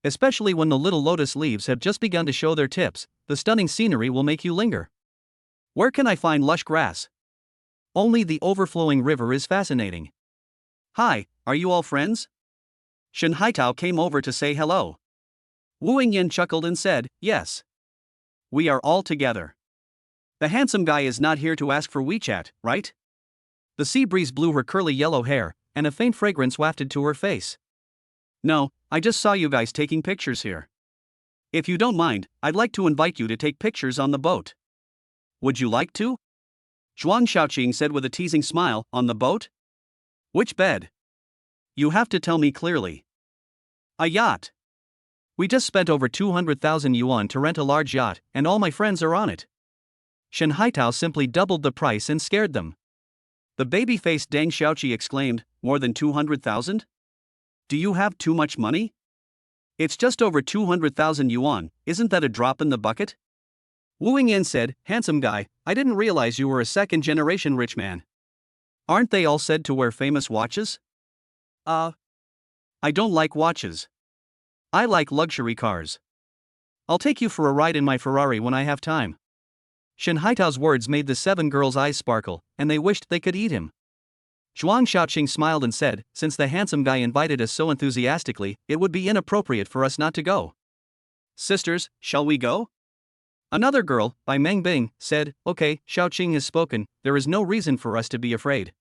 Especially when the little lotus leaves have just begun to show their tips, the stunning scenery will make you linger. Where can I find lush grass? Only the overflowing river is fascinating. Hi, are you all friends? Shin Haitao came over to say hello. Wu Yingyan chuckled and said, yes. We are all together. The handsome guy is not here to ask for WeChat, right? The sea breeze blew her curly yellow hair, and a faint fragrance wafted to her face. No, I just saw you guys taking pictures here. If you don't mind, I'd like to invite you to take pictures on the boat. Would you like to? Zhuang Xiaoqing said with a teasing smile, on the boat? Which bed? You have to tell me clearly. A yacht. We just spent over 200,000 yuan to rent a large yacht, and all my friends are on it. Shen Haitao simply doubled the price and scared them. The baby-faced Deng Xiaoqi exclaimed, more than 200,000? Do you have too much money? It's just over 200,000 yuan, isn't that a drop in the bucket? Wu Yingyan said, handsome guy, I didn't realize you were a second-generation rich man. Aren't they all said to wear famous watches? I don't like watches. I like luxury cars. I'll take you for a ride in my Ferrari when I have time. Shen Haitao's words made the 7 girls' eyes sparkle, and they wished they could eat him. Zhuang Xiaoqing smiled and said, since the handsome guy invited us so enthusiastically, it would be inappropriate for us not to go. Sisters, shall we go? Another girl, by Meng Bing, said, okay, Xiaoqing has spoken, there is no reason for us to be afraid.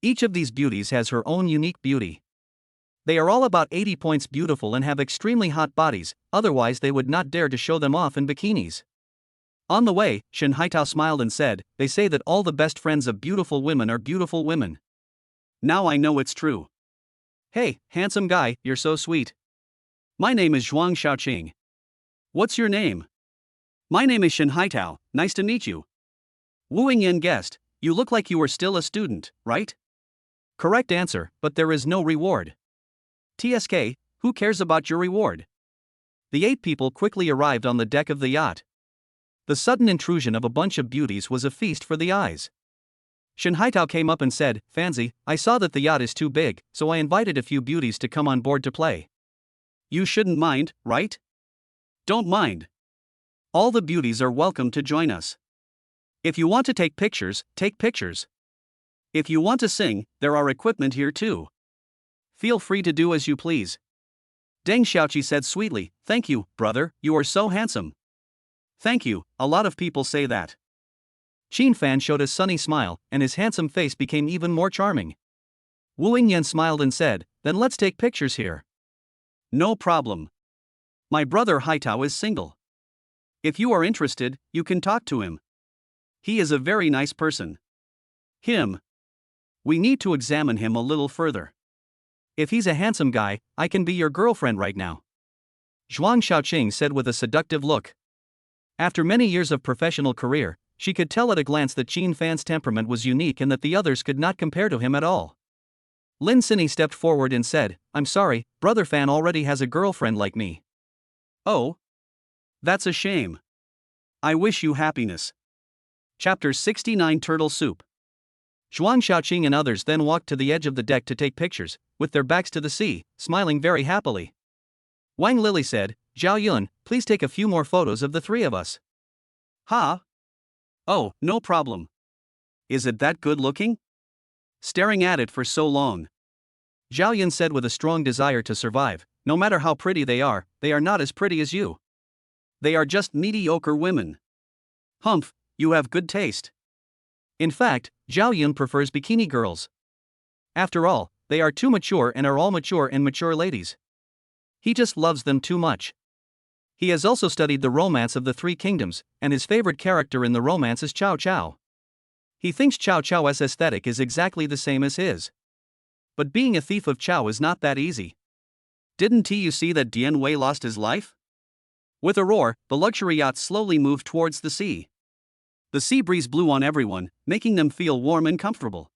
Each of these beauties has her own unique beauty. They are all about 80 points beautiful and have extremely hot bodies, otherwise they would not dare to show them off in bikinis. On the way, Shen Haitao smiled and said, they say that all the best friends of beautiful women are beautiful women. Now I know it's true. Hey, handsome guy, you're so sweet. My name is Zhuang Xiaoqing. What's your name? My name is Shen Haitao, nice to meet you. Wu Yingyan guessed, you look like you are still a student, right? Correct answer, but there is no reward. TSK, who cares about your reward? The 8 people quickly arrived on the deck of the yacht. The sudden intrusion of a bunch of beauties was a feast for the eyes. Shen Haitao came up and said, Fancy, I saw that the yacht is too big, so I invited a few beauties to come on board to play. You shouldn't mind, right? Don't mind. All the beauties are welcome to join us. If you want to take pictures, take pictures. If you want to sing, there are equipment here too. Feel free to do as you please. Deng Xiaoqi said sweetly, thank you, brother, you are so handsome. Thank you, a lot of people say that. Qin Fan showed a sunny smile, and his handsome face became even more charming. Wu Yingyan smiled and said, then let's take pictures here. No problem. My brother Haitao is single. If you are interested, you can talk to him. He is a very nice person. Him. We need to examine him a little further. If he's a handsome guy, I can be your girlfriend right now. Zhuang Xiaoqing said with a seductive look. After many years of professional career, she could tell at a glance that Qin Fan's temperament was unique and that the others could not compare to him at all. Lin Sinny stepped forward and said, I'm sorry, Brother Fan already has a girlfriend like me. Oh? That's a shame. I wish you happiness. Chapter 69 Turtle Soup. Zhuang Xiaoqing and others then walked to the edge of the deck to take pictures, with their backs to the sea, smiling very happily. Wang Lily said, Zhao Yun, please take a few more photos of the 3 of us. Ha? Oh, no problem. Is it that good looking? Staring at it for so long. Zhao Yun said with a strong desire to survive, no matter how pretty they are not as pretty as you. They are just mediocre women. Humph, you have good taste. In fact, Zhao Yun prefers bikini girls. After all, they are too mature and are all mature and mature ladies. He just loves them too much. He has also studied the romance of the 3 kingdoms, and his favorite character in the romance is Cao Cao. He thinks Cao Cao's aesthetic is exactly the same as his. But being a thief of Cao is not that easy. Didn't you see that Dian Wei lost his life? With a roar, the luxury yacht slowly moved towards the sea. The sea breeze blew on everyone, making them feel warm and comfortable.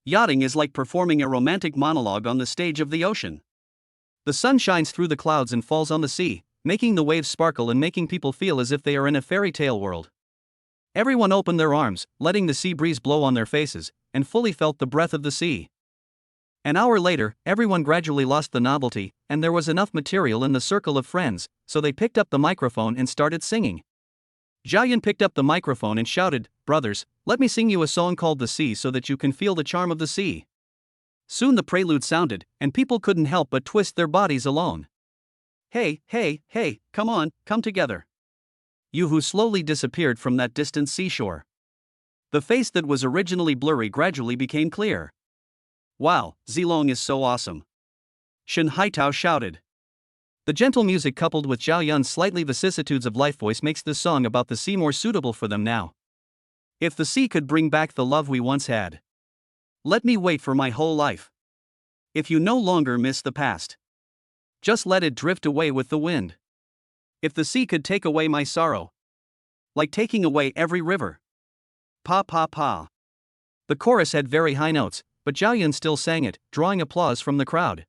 Yachting is like performing a romantic monologue on the stage of the ocean. The sun shines through the clouds and falls on the sea, making the waves sparkle and making people feel as if they are in a fairy tale world. Everyone opened their arms, letting the sea breeze blow on their faces, and fully felt the breath of the sea. An hour later, everyone gradually lost the novelty, and there was enough material in the circle of friends, so they picked up the microphone and started singing. Zhao Yun picked up the microphone and shouted, brothers, let me sing you a song called The Sea so that you can feel the charm of the sea. Soon the prelude sounded, and people couldn't help but twist their bodies alone. Hey, hey, hey, come on, come together. You who slowly disappeared from that distant seashore. The face that was originally blurry gradually became clear. Wow, Zilong is so awesome. Shen Haitao shouted. The gentle music coupled with Zhao Yun's slightly vicissitudes of life voice makes this song about the sea more suitable for them now. If the sea could bring back the love we once had. Let me wait for my whole life. If you no longer miss the past, just let it drift away with the wind. If the sea could take away my sorrow, like taking away every river. Pa pa pa. The chorus had very high notes, but Zhao Yun still sang it, drawing applause from the crowd.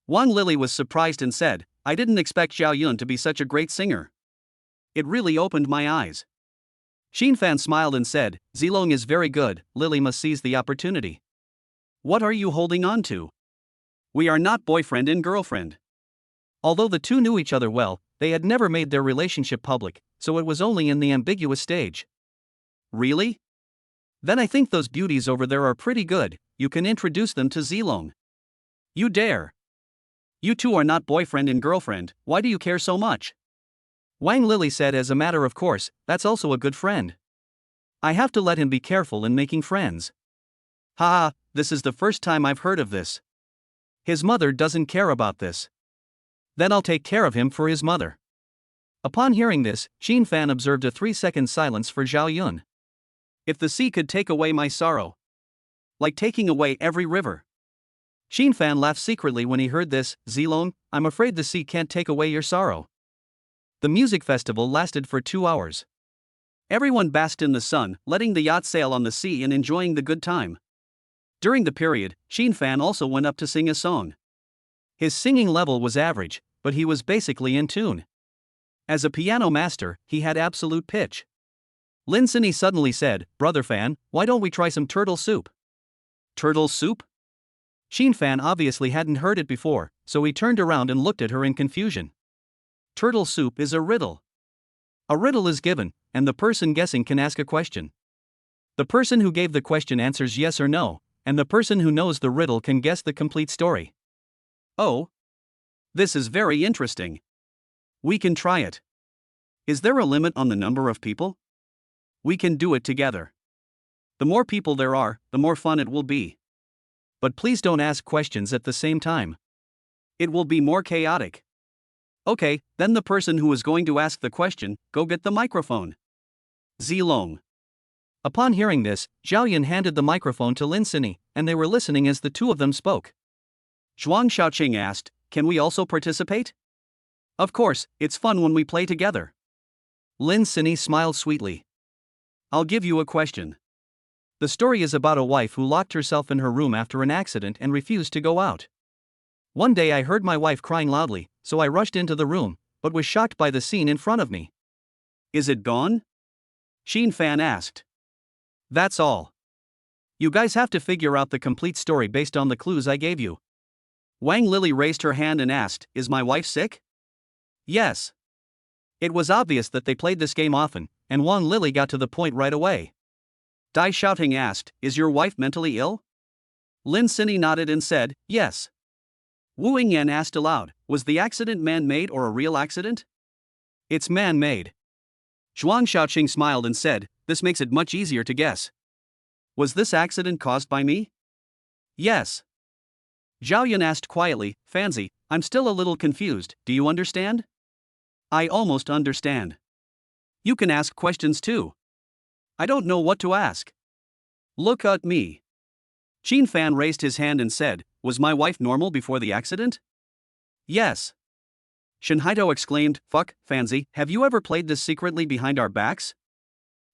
Wang Lily was surprised and said, I didn't expect Zhao Yun to be such a great singer. It really opened my eyes. Qin Fan smiled and said, Zilong is very good, Lily must seize the opportunity. What are you holding on to? We are not boyfriend and girlfriend. Although the two knew each other well, they had never made their relationship public, so it was only in the ambiguous stage. Really? Then I think those beauties over there are pretty good, you can introduce them to Zilong. You dare. You two are not boyfriend and girlfriend, why do you care so much? Wang Lili said as a matter of course, that's also a good friend. I have to let him be careful in making friends. Haha, this is the first time I've heard of this. His mother doesn't care about this. Then I'll take care of him for his mother. Upon hearing this, Xin Fan observed a 3-second silence for Zhao Yun. If the sea could take away my sorrow. Like taking away every river. Xin Fan laughed secretly when he heard this. Zilong, I'm afraid the sea can't take away your sorrow. The music festival lasted for 2 hours. Everyone basked in the sun, letting the yacht sail on the sea and enjoying the good time. During the period, Xin Fan also went up to sing a song. His singing level was average, but he was basically in tune. As a piano master, he had absolute pitch. Lin Sini suddenly said, Brother Fan, why don't we try some turtle soup? Turtle soup? Xin Fan obviously hadn't heard it before, so he turned around and looked at her in confusion. Turtle soup is a riddle. A riddle is given, and the person guessing can ask a question. The person who gave the question answers yes or no, and the person who knows the riddle can guess the complete story. Oh. This is very interesting. We can try it. Is there a limit on the number of people? We can do it together. The more people there are, the more fun it will be. But please don't ask questions at the same time. It will be more chaotic. Okay, then the person who is going to ask the question, go get the microphone. Zilong. Upon hearing this, Zhao Yun handed the microphone to Lin Sini, and they were listening as the two of them spoke. Zhuang Xiaoqing asked, can we also participate? Of course, it's fun when we play together. Lin Sini smiled sweetly. I'll give you a question. The story is about a wife who locked herself in her room after an accident and refused to go out. One day I heard my wife crying loudly, so I rushed into the room, but was shocked by the scene in front of me. Is it gone? Xin Fan asked. That's all. You guys have to figure out the complete story based on the clues I gave you. Wang Lili raised her hand and asked, is my wife sick? Yes. It was obvious that they played this game often, and Wang Lili got to the point right away. Dai Xiaoting asked, is your wife mentally ill? Lin Sini nodded and said, yes. Wu Yingyan asked aloud, was the accident man-made or a real accident? It's man-made. Zhuang Xiaoqing smiled and said, this makes it much easier to guess. Was this accident caused by me? Yes. Zhao Yun asked quietly, Fanzi, I'm still a little confused, do you understand? I almost understand. You can ask questions too. I don't know what to ask. Look at me. Xin Fan raised his hand and said, was my wife normal before the accident? Yes. Shen Haito exclaimed, fuck, Fanzi, have you ever played this secretly behind our backs?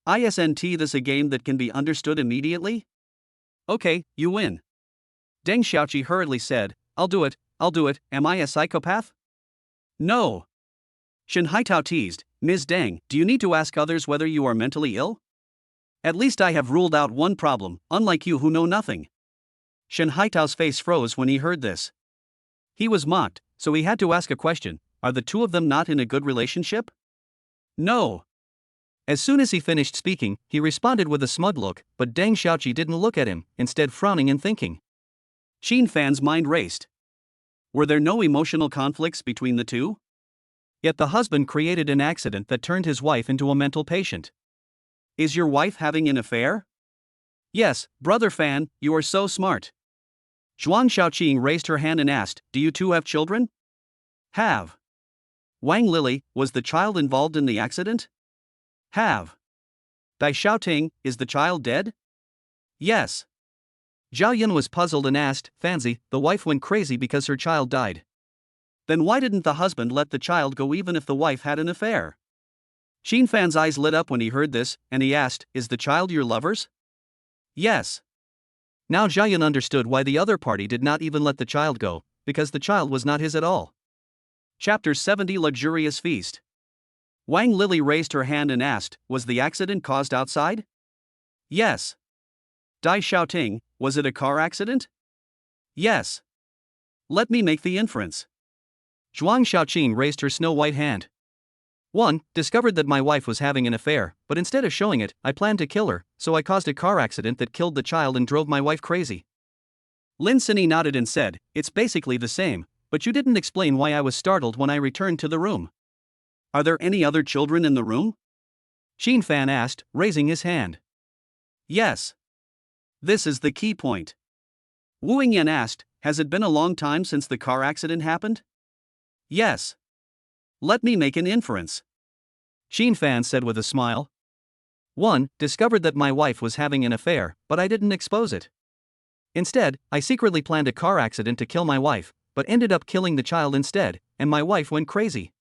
Isn't this a game that can be understood immediately? Okay, you win. Deng Xiaoqi hurriedly said, I'll do it, am I a psychopath? No. Shen Haitao teased, Ms. Deng, do you need to ask others whether you are mentally ill? At least I have ruled out one problem, unlike you who know nothing. Shen Haitao's face froze when he heard this. He was mocked, so he had to ask a question, are the two of them not in a good relationship? No. As soon as he finished speaking, he responded with a smug look, but Deng Xiaoqi didn't look at him, instead frowning and thinking. Xin Fan's mind raced. Were there no emotional conflicts between the two? Yet the husband created an accident that turned his wife into a mental patient. Is your wife having an affair? Yes, Brother Fan, you are so smart. Zhuang Xiaoqing raised her hand and asked, do you two have children? Have. Wang Lili, was the child involved in the accident? Have. Dai Xiaoting, is the child dead? Yes. Zhao Yun was puzzled and asked, Fanzi, the wife went crazy because her child died. Then why didn't the husband let the child go even if the wife had an affair? Xin Fan's eyes lit up when he heard this, and he asked, is the child your lover's? Yes. Now Zhao Yun understood why the other party did not even let the child go, because the child was not his at all. Chapter 70 Luxurious Feast. Wang Lili raised her hand and asked, was the accident caused outside? Yes. Dai Xiaoting, was it a car accident? Yes. Let me make the inference. Zhuang Xiaoqing raised her snow-white hand. 1. Discovered that my wife was having an affair, but instead of showing it, I planned to kill her, so I caused a car accident that killed the child and drove my wife crazy. Lin Sini nodded and said, it's basically the same, but you didn't explain why I was startled when I returned to the room. Are there any other children in the room? Xin Fan asked, raising his hand. Yes. This is the key point. Wu Yingyan asked, has it been a long time since the car accident happened? Yes. Let me make an inference. Xin Fan said with a smile. 1. Discovered that my wife was having an affair, but I didn't expose it. Instead, I secretly planned a car accident to kill my wife, but ended up killing the child instead, and my wife went crazy.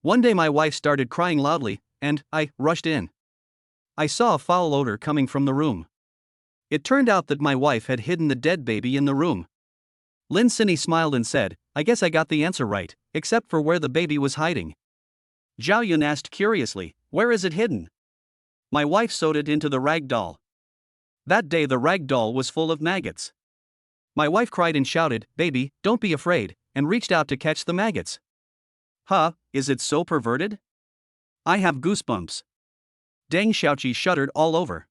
One day my wife started crying loudly, and I rushed in. I saw a foul odor coming from the room. It turned out that my wife had hidden the dead baby in the room. Lin Sini smiled and said, I guess I got the answer right, except for where the baby was hiding. Zhao Yun asked curiously, where is it hidden? My wife sewed it into the rag doll. That day the rag doll was full of maggots. My wife cried and shouted, baby, don't be afraid, and reached out to catch the maggots. Huh, is it so perverted? I have goosebumps. Deng Xiaoqi shuddered all over.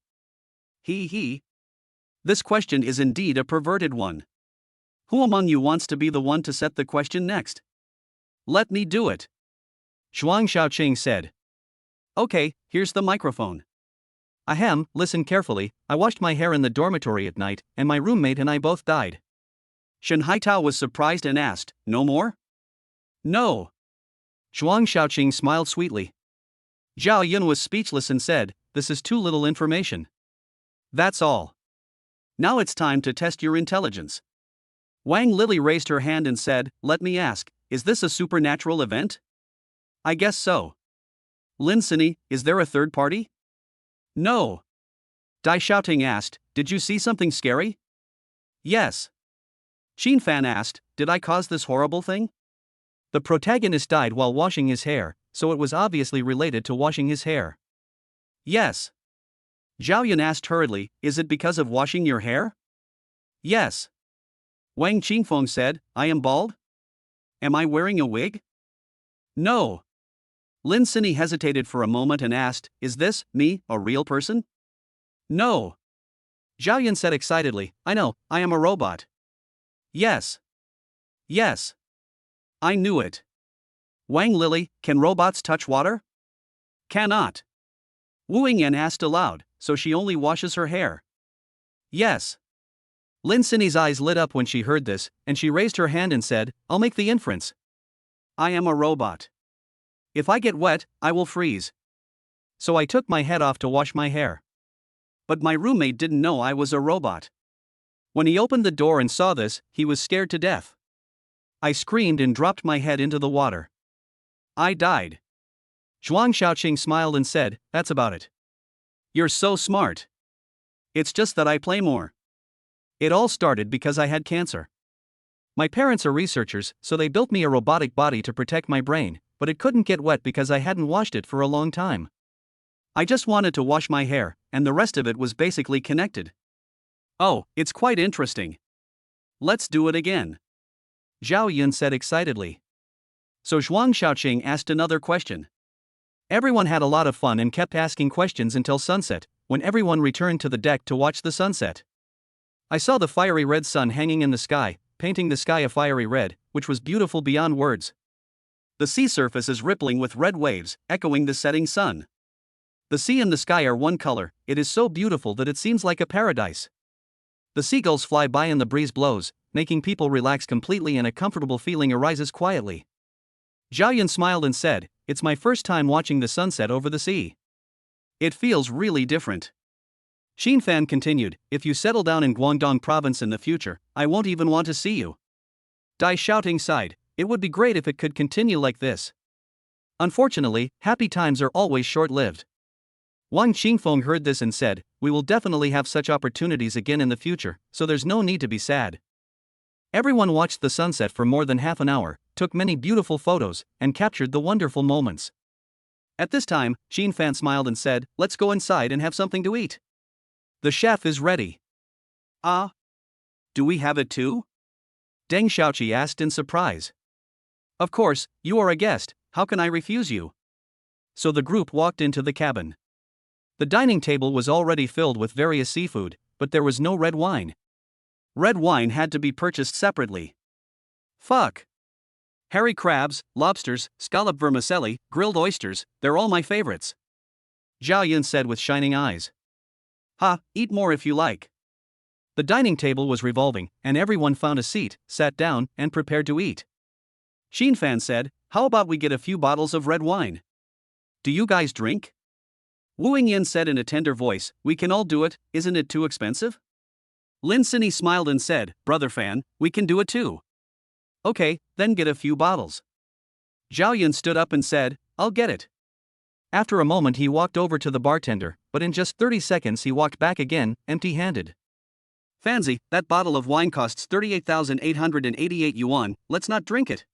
He. This question is indeed a perverted one. Who among you wants to be the one to set the question next? Let me do it. Zhuang Xiaoqing said. Okay, here's the microphone. Ahem, listen carefully, I washed my hair in the dormitory at night, and my roommate and I both died. Shen Haitao was surprised and asked, no more? No. Zhuang Xiaoqing smiled sweetly. Zhao Yun was speechless and said, this is too little information. That's all. Now it's time to test your intelligence. Wang Lily raised her hand and said, let me ask, is this a supernatural event? I guess so. Lin Sini, is there a third party? No. Dai Xiaoting asked, did you see something scary? Yes. Xin Fan asked, did I cause this horrible thing? The protagonist died while washing his hair, so it was obviously related to washing his hair. Yes. Zhao Yun asked hurriedly, is it because of washing your hair? Yes. Wang Qingfeng said, I am bald? Am I wearing a wig? No. Lin Sini hesitated for a moment and asked, is this, me, a real person? No. Zhao Yun said excitedly, I know, I am a robot. Yes. Yes. I knew it. Wang Lily, can robots touch water? Cannot. Wu Yingyan asked aloud, so she only washes her hair? Yes. Lin Sini's eyes lit up when she heard this, and she raised her hand and said, I'll make the inference. I am a robot. If I get wet, I will freeze. So I took my head off to wash my hair. But my roommate didn't know I was a robot. When he opened the door and saw this, he was scared to death. I screamed and dropped my head into the water. I died. Zhuang Xiaoqing smiled and said, that's about it. You're so smart. It's just that I play more. It all started because I had cancer. My parents are researchers, so they built me a robotic body to protect my brain, but it couldn't get wet because I hadn't washed it for a long time. I just wanted to wash my hair, and the rest of it was basically connected. Oh, it's quite interesting. Let's do it again. Zhao Yun said excitedly. So Zhuang Xiaoqing asked another question. Everyone had a lot of fun and kept asking questions until sunset, when everyone returned to the deck to watch the sunset. I saw the fiery red sun hanging in the sky, painting the sky a fiery red, which was beautiful beyond words. The sea surface is rippling with red waves, echoing the setting sun. The sea and the sky are one color, it is so beautiful that it seems like a paradise. The seagulls fly by and the breeze blows, making people relax completely and a comfortable feeling arises quietly. Zhao Yun smiled and said, it's my first time watching the sunset over the sea. It feels really different. Xin Fan continued, if you settle down in Guangdong province in the future, I won't even want to see you. Dai Xiaoting sighed, it would be great if it could continue like this. Unfortunately, happy times are always short-lived. Wang Qingfeng heard this and said, we will definitely have such opportunities again in the future, so there's no need to be sad. Everyone watched the sunset for more than half an hour, took many beautiful photos, and captured the wonderful moments. At this time, Xin Fan smiled and said, let's go inside and have something to eat. The chef is ready. Ah? Do we have it too? Deng Xiaoqi asked in surprise. Of course, you are a guest, how can I refuse you? So the group walked into the cabin. The dining table was already filled with various seafood, but there was no red wine. Red wine had to be purchased separately. Fuck. Hairy crabs, lobsters, scallop vermicelli, grilled oysters, they're all my favorites. Zhao Yun said with shining eyes. Ha, eat more if you like. The dining table was revolving, and everyone found a seat, sat down, and prepared to eat. Xin Fan said, how about we get a few bottles of red wine? Do you guys drink? Wu Yingyan said in a tender voice, we can all do it, isn't it too expensive? Lin Sini smiled and said, Brother Fan, we can do it too. Okay, then get a few bottles. Zhao Yun stood up and said, I'll get it. After a moment he walked over to the bartender, but in just 30 seconds he walked back again, empty-handed. Fanzi, that bottle of wine costs 38,888 yuan, let's not drink it.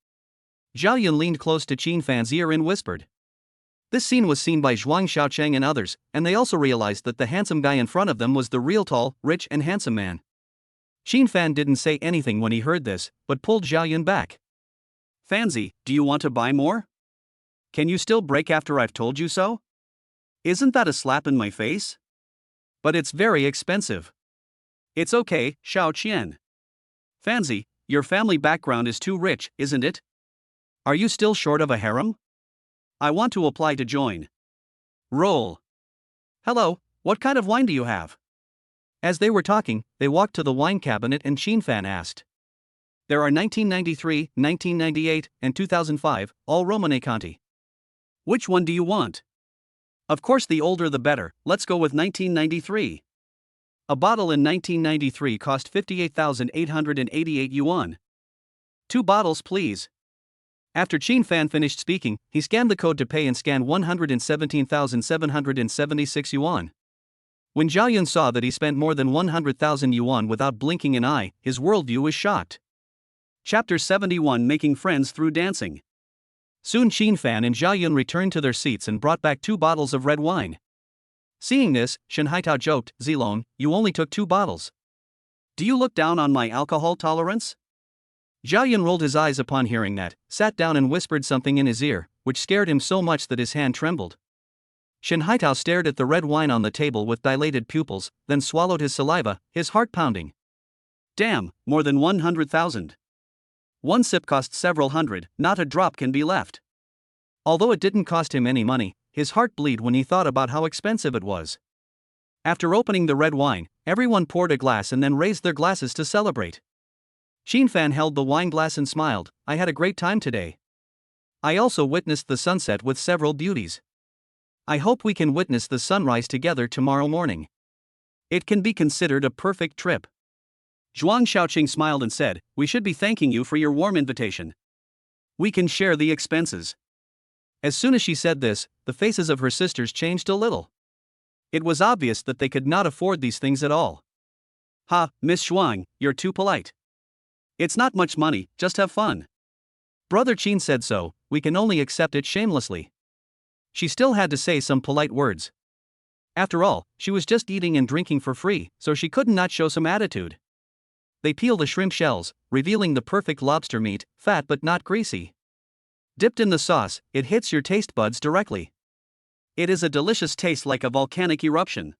Zhao Yun leaned close to Qin Fan's ear and whispered. This scene was seen by Zhuang Xiaocheng and others, and they also realized that the handsome guy in front of them was the real tall, rich and handsome man. Qin Fan didn't say anything when he heard this, but pulled Zhao Yun back. Fanzi, do you want to buy more? Can you still break after I've told you so? Isn't that a slap in my face? But it's very expensive. It's okay, Xiao Qian. Fanzi, your family background is too rich, isn't it? Are you still short of a harem? I want to apply to join. Roll. Hello, what kind of wine do you have? As they were talking, they walked to the wine cabinet and Qin Fan asked. There are 1993, 1998, and 2005, all Romane Conti. Which one do you want? Of course the older the better, let's go with 1993. A bottle in 1993 cost 58,888 yuan. 2 bottles please. After Qin Fan finished speaking, he scanned the code to pay and scanned 117,776 yuan. When Zhao Yun saw that he spent more than 100,000 yuan without blinking an eye, his worldview was shocked. Chapter 71 Making Friends Through Dancing. Soon Qin Fan and Zhao Yun returned to their seats and brought back 2 bottles of red wine. Seeing this, Shen Haitao joked, Zilong, you only took 2 bottles. Do you look down on my alcohol tolerance? Zhao Yun rolled his eyes upon hearing that, sat down and whispered something in his ear, which scared him so much that his hand trembled. Shen Haitao stared at the red wine on the table with dilated pupils, then swallowed his saliva, his heart pounding. Damn, more than 100,000. 1 sip costs several hundred, not a drop can be left. Although it didn't cost him any money, his heart bled when he thought about how expensive it was. After opening the red wine, everyone poured a glass and then raised their glasses to celebrate. Qin Fan held the wine glass and smiled, I had a great time today. I also witnessed the sunset with several beauties. I hope we can witness the sunrise together tomorrow morning. It can be considered a perfect trip. Zhuang Xiaoqing smiled and said, we should be thanking you for your warm invitation. We can share the expenses. As soon as she said this, the faces of her sisters changed a little. It was obvious that they could not afford these things at all. Ha, Miss Zhuang, you're too polite. It's not much money, just have fun. Brother Qin said so, we can only accept it shamelessly. She still had to say some polite words. After all, she was just eating and drinking for free, so she could not show some attitude. They peeled the shrimp shells, revealing the perfect lobster meat, fat but not greasy. Dipped in the sauce, it hits your taste buds directly. It is a delicious taste like a volcanic eruption.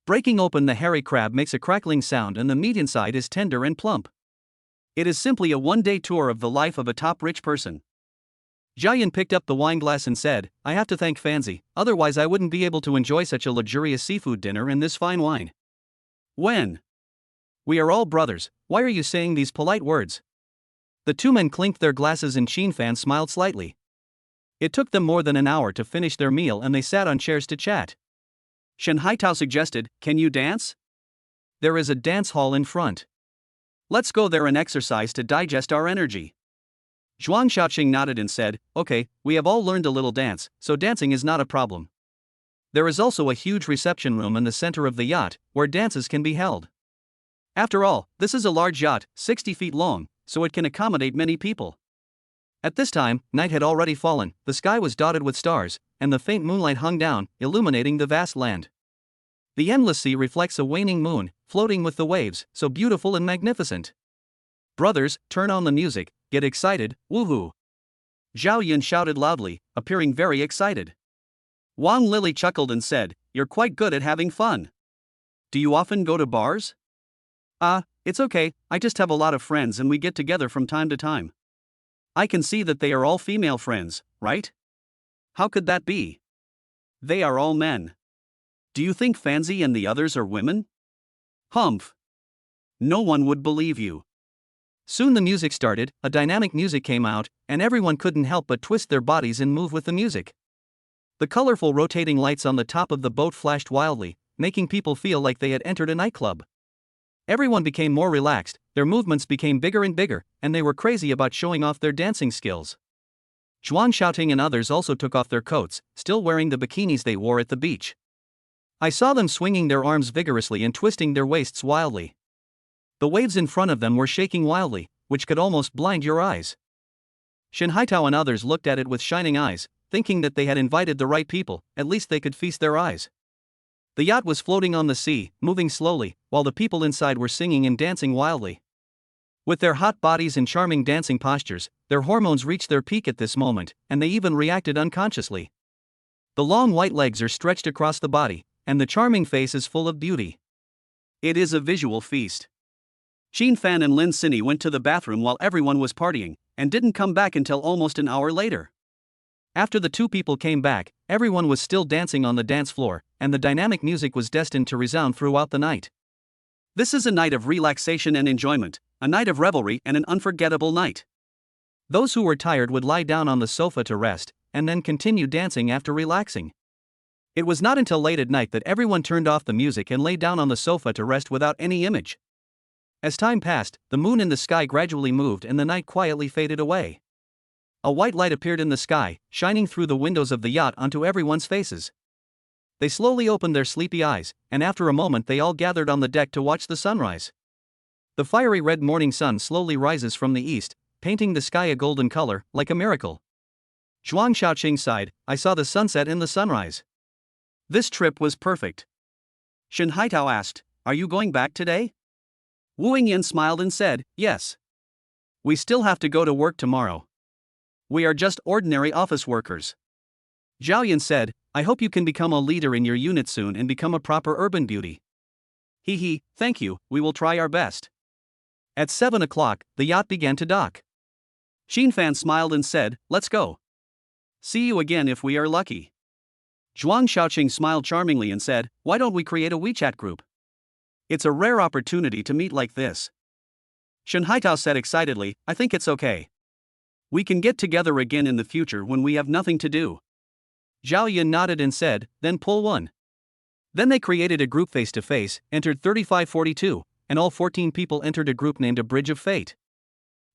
Breaking open the hairy crab makes a crackling sound and the meat inside is tender and plump. It is simply a one-day tour of the life of a top rich person. Zhao Yun picked up the wine glass and said, I have to thank Fanzi, otherwise I wouldn't be able to enjoy such a luxurious seafood dinner and this fine wine. When? We are all brothers, why are you saying these polite words? The 2 men clinked their glasses and Qin Fan smiled slightly. It took them more than an hour to finish their meal and they sat on chairs to chat. Shen Haitao suggested, can you dance? There is a dance hall in front. Let's go there and exercise to digest our energy. Zhuang Xiaoqing nodded and said, okay, we have all learned a little dance, so dancing is not a problem. There is also a huge reception room in the center of the yacht, where dances can be held. After all, this is a large yacht, 60 feet long, so it can accommodate many people. At this time, night had already fallen, the sky was dotted with stars, and the faint moonlight hung down, illuminating the vast land. The endless sea reflects a waning moon, floating with the waves, so beautiful and magnificent. Brothers, turn on the music, get excited, woohoo! Zhao Yun shouted loudly, appearing very excited. Wang Lily chuckled and said, "You're quite good at having fun. Do you often go to bars?" It's okay, I just have a lot of friends and we get together from time to time. I can see that they are all female friends, right? How could that be? They are all men. Do you think Fanzi and the others are women? Humph. No one would believe you. Soon the music started, a dynamic music came out, and everyone couldn't help but twist their bodies and move with the music. The colorful rotating lights on the top of the boat flashed wildly, making people feel like they had entered a nightclub. Everyone became more relaxed, their movements became bigger and bigger, and they were crazy about showing off their dancing skills. Zhuang Xiaoting and others also took off their coats, still wearing the bikinis they wore at the beach. I saw them swinging their arms vigorously and twisting their waists wildly. The waves in front of them were shaking wildly, which could almost blind your eyes. Shen Haitao and others looked at it with shining eyes, thinking that they had invited the right people, at least they could feast their eyes. The yacht was floating on the sea, moving slowly, while the people inside were singing and dancing wildly. With their hot bodies and charming dancing postures, their hormones reached their peak at this moment, and they even reacted unconsciously. The long white legs are stretched across the body, and the charming face is full of beauty. It is a visual feast. Qin Fan and Lin Sini went to the bathroom while everyone was partying, and didn't come back until almost an hour later. After the two people came back, everyone was still dancing on the dance floor, and the dynamic music was destined to resound throughout the night. This is a night of relaxation and enjoyment, a night of revelry and an unforgettable night. Those who were tired would lie down on the sofa to rest, and then continue dancing after relaxing. It was not until late at night that everyone turned off the music and lay down on the sofa to rest without any image. As time passed, the moon in the sky gradually moved and the night quietly faded away. A white light appeared in the sky, shining through the windows of the yacht onto everyone's faces. They slowly opened their sleepy eyes, and after a moment they all gathered on the deck to watch the sunrise. The fiery red morning sun slowly rises from the east, painting the sky a golden color, like a miracle. Zhuang Xiaoqing sighed, "I saw the sunset in the sunrise. This trip was perfect." Shen Haitao asked, "Are you going back today?" Wu Yingyan smiled and said, "Yes. We still have to go to work tomorrow. We are just ordinary office workers." Zhao Yun said, "I hope you can become a leader in your unit soon and become a proper urban beauty." Hee, thank you, we will try our best." At 7 o'clock, the yacht began to dock. Qin Fan smiled and said, "Let's go. See you again if we are lucky." Zhuang Xiaoqing smiled charmingly and said, "Why don't we create a WeChat group? It's a rare opportunity to meet like this." Shen Haitao said excitedly, "I think it's okay. We can get together again in the future when we have nothing to do." Zhao Yun nodded and said, "Then pull one." Then they created a group face-to-face, entered 3542, and all 14 people entered a group named A Bridge of Fate.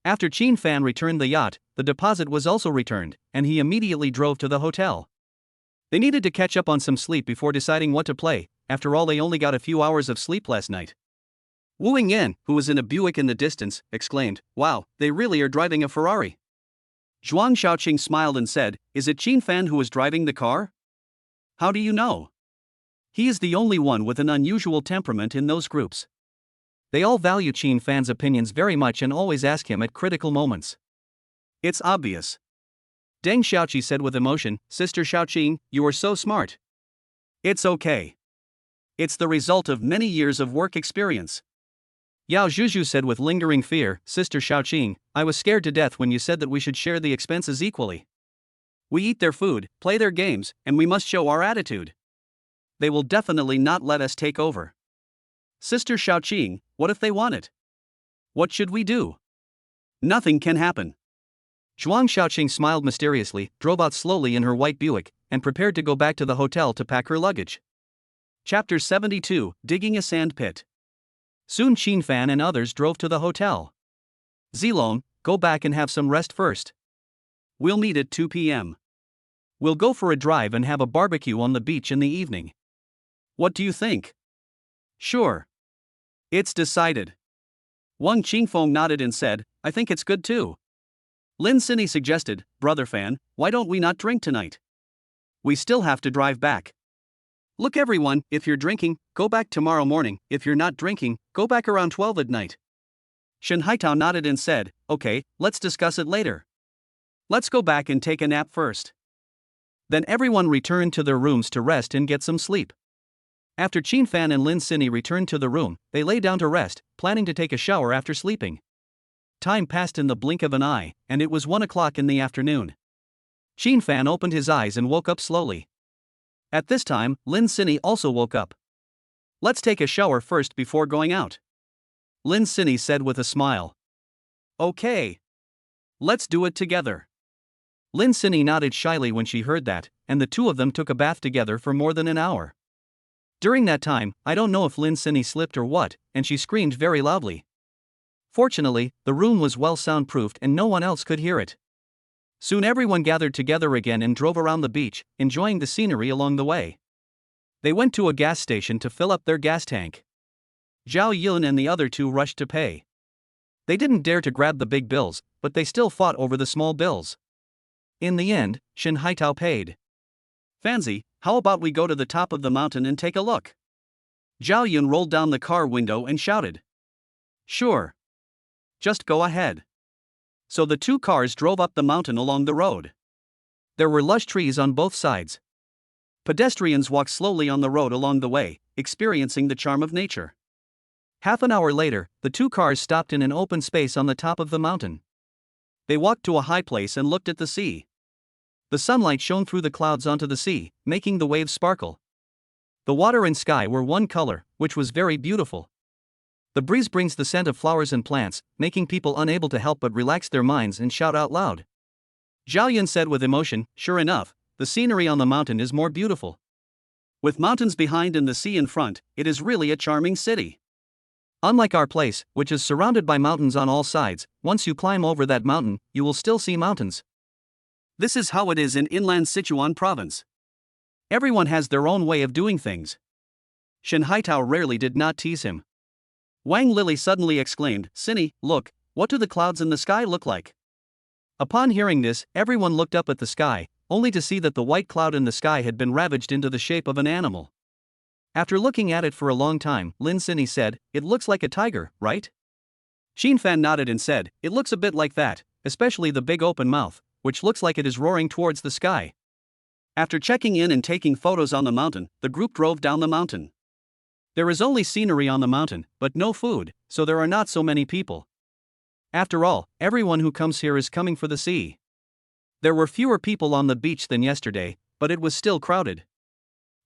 After Qin Fan returned the yacht, the deposit was also returned, and he immediately drove to the hotel. They needed to catch up on some sleep before deciding what to play. After all, they only got a few hours of sleep last night. Wu Yingyan, who was in a Buick in the distance, exclaimed, "Wow, they really are driving a Ferrari." Zhuang Xiaoqing smiled and said, "Is it Qin Fan who is driving the car? How do you know?" He is the only one with an unusual temperament in those groups. They all value Qin Fan's opinions very much and always ask him at critical moments. It's obvious. Deng Xiaoqi said with emotion, "Sister Xiaoqing, you are so smart." "It's okay. It's the result of many years of work experience." Yao Zhuzhu said with lingering fear, "Sister Xiaoqing, I was scared to death when you said that we should share the expenses equally. We eat their food, play their games, and we must show our attitude. They will definitely not let us take over. Sister Xiaoqing, what if they want it? What should we do?" "Nothing can happen." Zhuang Xiaoqing smiled mysteriously, drove out slowly in her white Buick, and prepared to go back to the hotel to pack her luggage. Chapter 72, Digging a Sand Pit. Soon Qin Fan and others drove to the hotel. "Zilong, go back and have some rest first. We'll meet at 2 p.m. We'll go for a drive and have a barbecue on the beach in the evening. What do you think?" "Sure. It's decided." Wang Qingfeng nodded and said, "I think it's good too." Lin Sini suggested, "Brother Fan, why don't we not drink tonight? We still have to drive back. Look everyone, if you're drinking, go back tomorrow morning, if you're not drinking, go back around 12 at night." Shen Haitao nodded and said, "Okay, let's discuss it later." Let's go back and take a nap first. Then everyone returned to their rooms to rest and get some sleep. After Qin Fan and Lin Sinny returned to the room, they lay down to rest, planning to take a shower after sleeping. Time passed in the blink of an eye, and it was 1 o'clock in the afternoon. Qin Fan opened his eyes and woke up slowly. At this time, Lin Sinny also woke up. Let's take a shower first before going out, Lin Sinny said with a smile. Okay. Let's do it together. Lin Sinny nodded shyly when she heard that, and the two of them took a bath together for more than an hour. During that time, I don't know if Lin Sinny slipped or what, and she screamed very loudly. Fortunately, the room was well soundproofed and no one else could hear it. Soon everyone gathered together again and drove around the beach, enjoying the scenery along the way. They went to a gas station to fill up their gas tank. Zhao Yun and the other two rushed to pay. They didn't dare to grab the big bills, but they still fought over the small bills. In the end, Shen Haitao paid. Fancy, how about we go to the top of the mountain and take a look? Zhao Yun rolled down the car window and shouted. Sure. Just go ahead. So the two cars drove up the mountain along the road. There were lush trees on both sides. Pedestrians walked slowly on the road along the way, experiencing the charm of nature. Half an hour later, the two cars stopped in an open space on the top of the mountain. They walked to a high place and looked at the sea. The sunlight shone through the clouds onto the sea, making the waves sparkle. The water and sky were one color, which was very beautiful. The breeze brings the scent of flowers and plants, making people unable to help but relax their minds and shout out loud. Zhao Yun said with emotion, sure enough, the scenery on the mountain is more beautiful. With mountains behind and the sea in front, it is really a charming city. Unlike our place, which is surrounded by mountains on all sides, once you climb over that mountain, you will still see mountains. This is how it is in inland Sichuan province. Everyone has their own way of doing things. Shen Haitao rarely did not tease him. Wang Lily suddenly exclaimed, Sinny, look, what do the clouds in the sky look like? Upon hearing this, everyone looked up at the sky, only to see that the white cloud in the sky had been ravaged into the shape of an animal. After looking at it for a long time, Lin Sinny said, it looks like a tiger, right? Qin Fan nodded and said, it looks a bit like that, especially the big open mouth, which looks like it is roaring towards the sky. After checking in and taking photos on the mountain, the group drove down the mountain. There is only scenery on the mountain, but no food, so there are not so many people. After all, everyone who comes here is coming for the sea. There were fewer people on the beach than yesterday, but it was still crowded.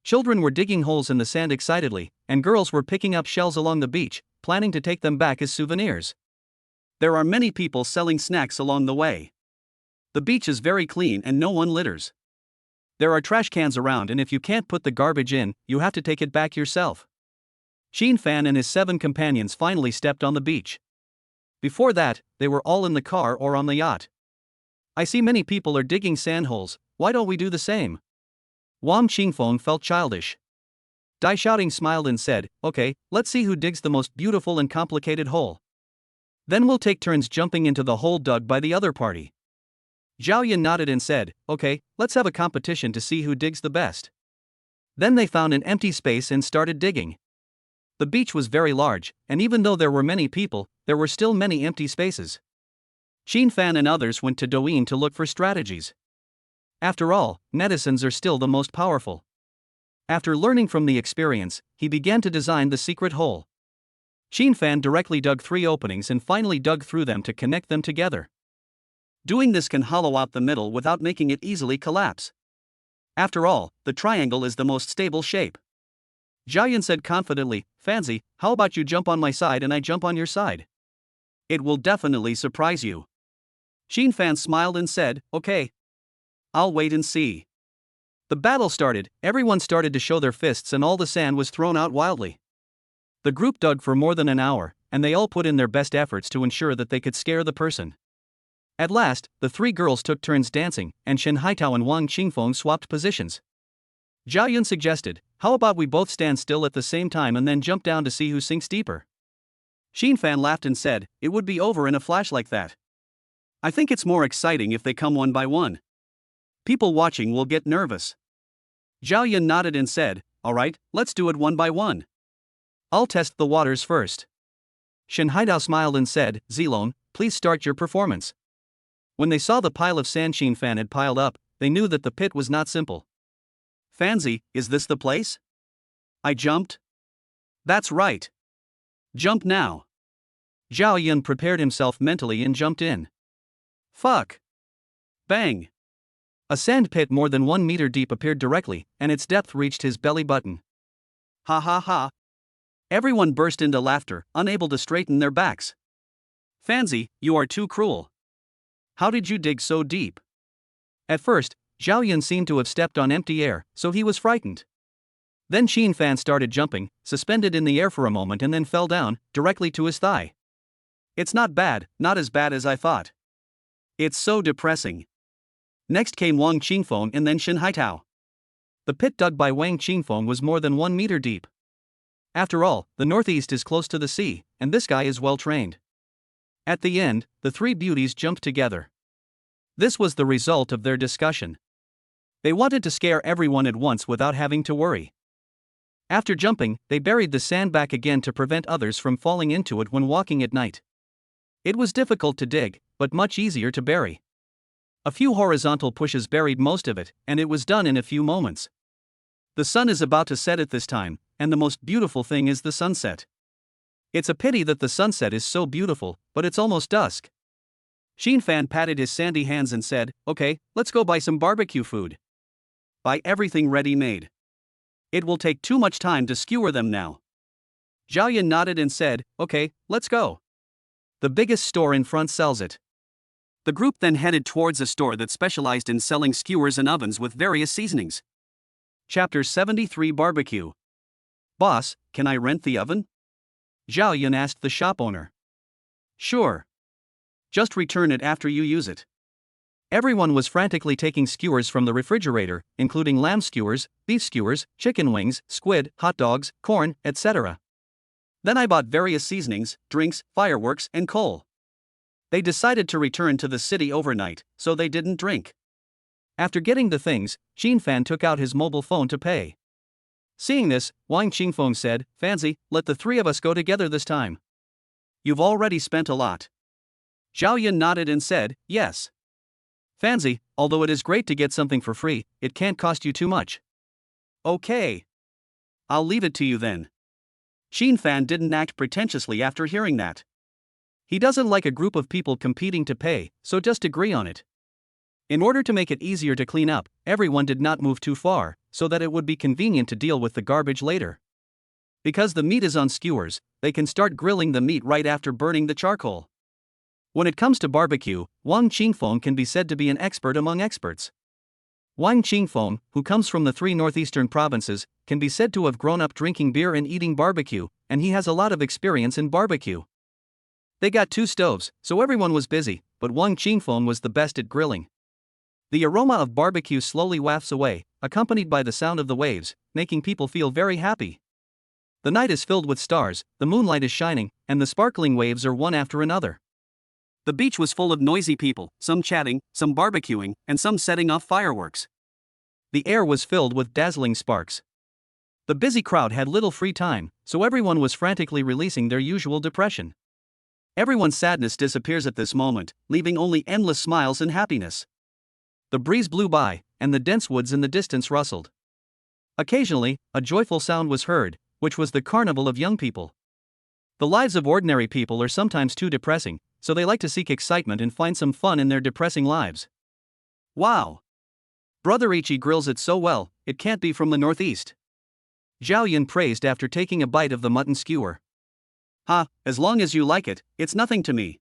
Children were digging holes in the sand excitedly, and girls were picking up shells along the beach, planning to take them back as souvenirs. There are many people selling snacks along the way. The beach is very clean and no one litters. There are trash cans around, and if you can't put the garbage in, you have to take it back yourself. Qin Fan and his 7 companions finally stepped on the beach. Before that, they were all in the car or on the yacht. I see many people are digging sand holes, why don't we do the same? Wang Qingfeng felt childish. Dai Shouting smiled and said, okay, let's see who digs the most beautiful and complicated hole. Then we'll take turns jumping into the hole dug by the other party. Zhao Yun nodded and said, okay, let's have a competition to see who digs the best. Then they found an empty space and started digging. The beach was very large, and even though there were many people, there were still many empty spaces. Qin Fan and others went to Douyin to look for strategies. After all, netizens are still the most powerful. After learning from the experience, he began to design the secret hole. Qin Fan directly dug 3 openings and finally dug through them to connect them together. Doing this can hollow out the middle without making it easily collapse. After all, the triangle is the most stable shape. Zhao Yun said confidently, Fancy, how about you jump on my side and I jump on your side? It will definitely surprise you. Qin Fan smiled and said, okay. I'll wait and see. The battle started, everyone started to show their fists and all the sand was thrown out wildly. The group dug for more than an hour, and they all put in their best efforts to ensure that they could scare the person. At last, the 3 girls took turns dancing, and Shen Haitao and Wang Qingfeng swapped positions. Zhao Yun suggested, how about we both stand still at the same time and then jump down to see who sinks deeper? Qin Fan laughed and said, it would be over in a flash like that. I think it's more exciting if they come one by one. People watching will get nervous. Zhao Yun nodded and said, alright, let's do it one by one. I'll test the waters first. Shen Haitao smiled and said, Zilong, please start your performance. When they saw the pile of sand Xin Fan had piled up, they knew that the pit was not simple. Fancy, is this the place? I jumped. That's right. Jump now. Zhao Yun prepared himself mentally and jumped in. Fuck. Bang. A sand pit more than 1 meter deep appeared directly, and its depth reached his belly button. Ha ha ha. Everyone burst into laughter, unable to straighten their backs. Fancy, you are too cruel. How did you dig so deep? At first, Zhao Yun seemed to have stepped on empty air, so he was frightened. Then Xin Fan started jumping, suspended in the air for a moment and then fell down, directly to his thigh. It's not bad, not as bad as I thought. It's so depressing. Next came Wang Qingfeng and then Shen Haitao. The pit dug by Wang Qingfeng was more than 1 meter deep. After all, the northeast is close to the sea, and this guy is well trained. At the end, the three beauties jumped together. This was the result of their discussion. They wanted to scare everyone at once without having to worry. After jumping, they buried the sand back again to prevent others from falling into it when walking at night. It was difficult to dig, but much easier to bury. A few horizontal pushes buried most of it, and it was done in a few moments. The sun is about to set at this time, and the most beautiful thing is the sunset. It's a pity that the sunset is so beautiful, but it's almost dusk. Xin Fan patted his sandy hands and said, "Okay, let's go buy some barbecue food. Buy everything ready-made. It will take too much time to skewer them now." Zhao Yun nodded and said, "Okay, let's go. The biggest store in front sells it." The group then headed towards a store that specialized in selling skewers and ovens with various seasonings. Chapter 73 Barbecue. "Boss, can I rent the oven?" Zhao Yun asked the shop owner. "Sure. Just return it after you use it." Everyone was frantically taking skewers from the refrigerator, including lamb skewers, beef skewers, chicken wings, squid, hot dogs, corn, etc. Then I bought various seasonings, drinks, fireworks, and coal. They decided to return to the city overnight, so they didn't drink. After getting the things, Xin Fan took out his mobile phone to pay. Seeing this, Wang Qingfeng said, "Fancy, let the three of us go together this time. You've already spent a lot." Zhao Yun nodded and said, "Yes. Fancy, although it is great to get something for free, it can't cost you too much." "Okay. I'll leave it to you then." Xin Fan didn't act pretentiously after hearing that. He doesn't like a group of people competing to pay, so just agree on it. In order to make it easier to clean up, everyone did not move too far, so that it would be convenient to deal with the garbage later. Because the meat is on skewers, they can start grilling the meat right after burning the charcoal. When it comes to barbecue, Wang Qingfeng can be said to be an expert among experts. Wang Qingfeng, who comes from the 3 northeastern provinces, can be said to have grown up drinking beer and eating barbecue, and he has a lot of experience in barbecue. They got 2 stoves, so everyone was busy, but Wang Qingfeng was the best at grilling. The aroma of barbecue slowly wafts away, accompanied by the sound of the waves, making people feel very happy. The night is filled with stars, the moonlight is shining, and the sparkling waves are one after another. The beach was full of noisy people, some chatting, some barbecuing, and some setting off fireworks. The air was filled with dazzling sparks. The busy crowd had little free time, so everyone was frantically releasing their usual depression. Everyone's sadness disappears at this moment, leaving only endless smiles and happiness. The breeze blew by, and the dense woods in the distance rustled. Occasionally, a joyful sound was heard, which was the carnival of young people. The lives of ordinary people are sometimes too depressing, so they like to seek excitement and find some fun in their depressing lives. "Wow! Brother Ichi grills it so well, it can't be from the northeast." Zhao Yun praised after taking a bite of the mutton skewer. "Ha, as long as you like it, it's nothing to me."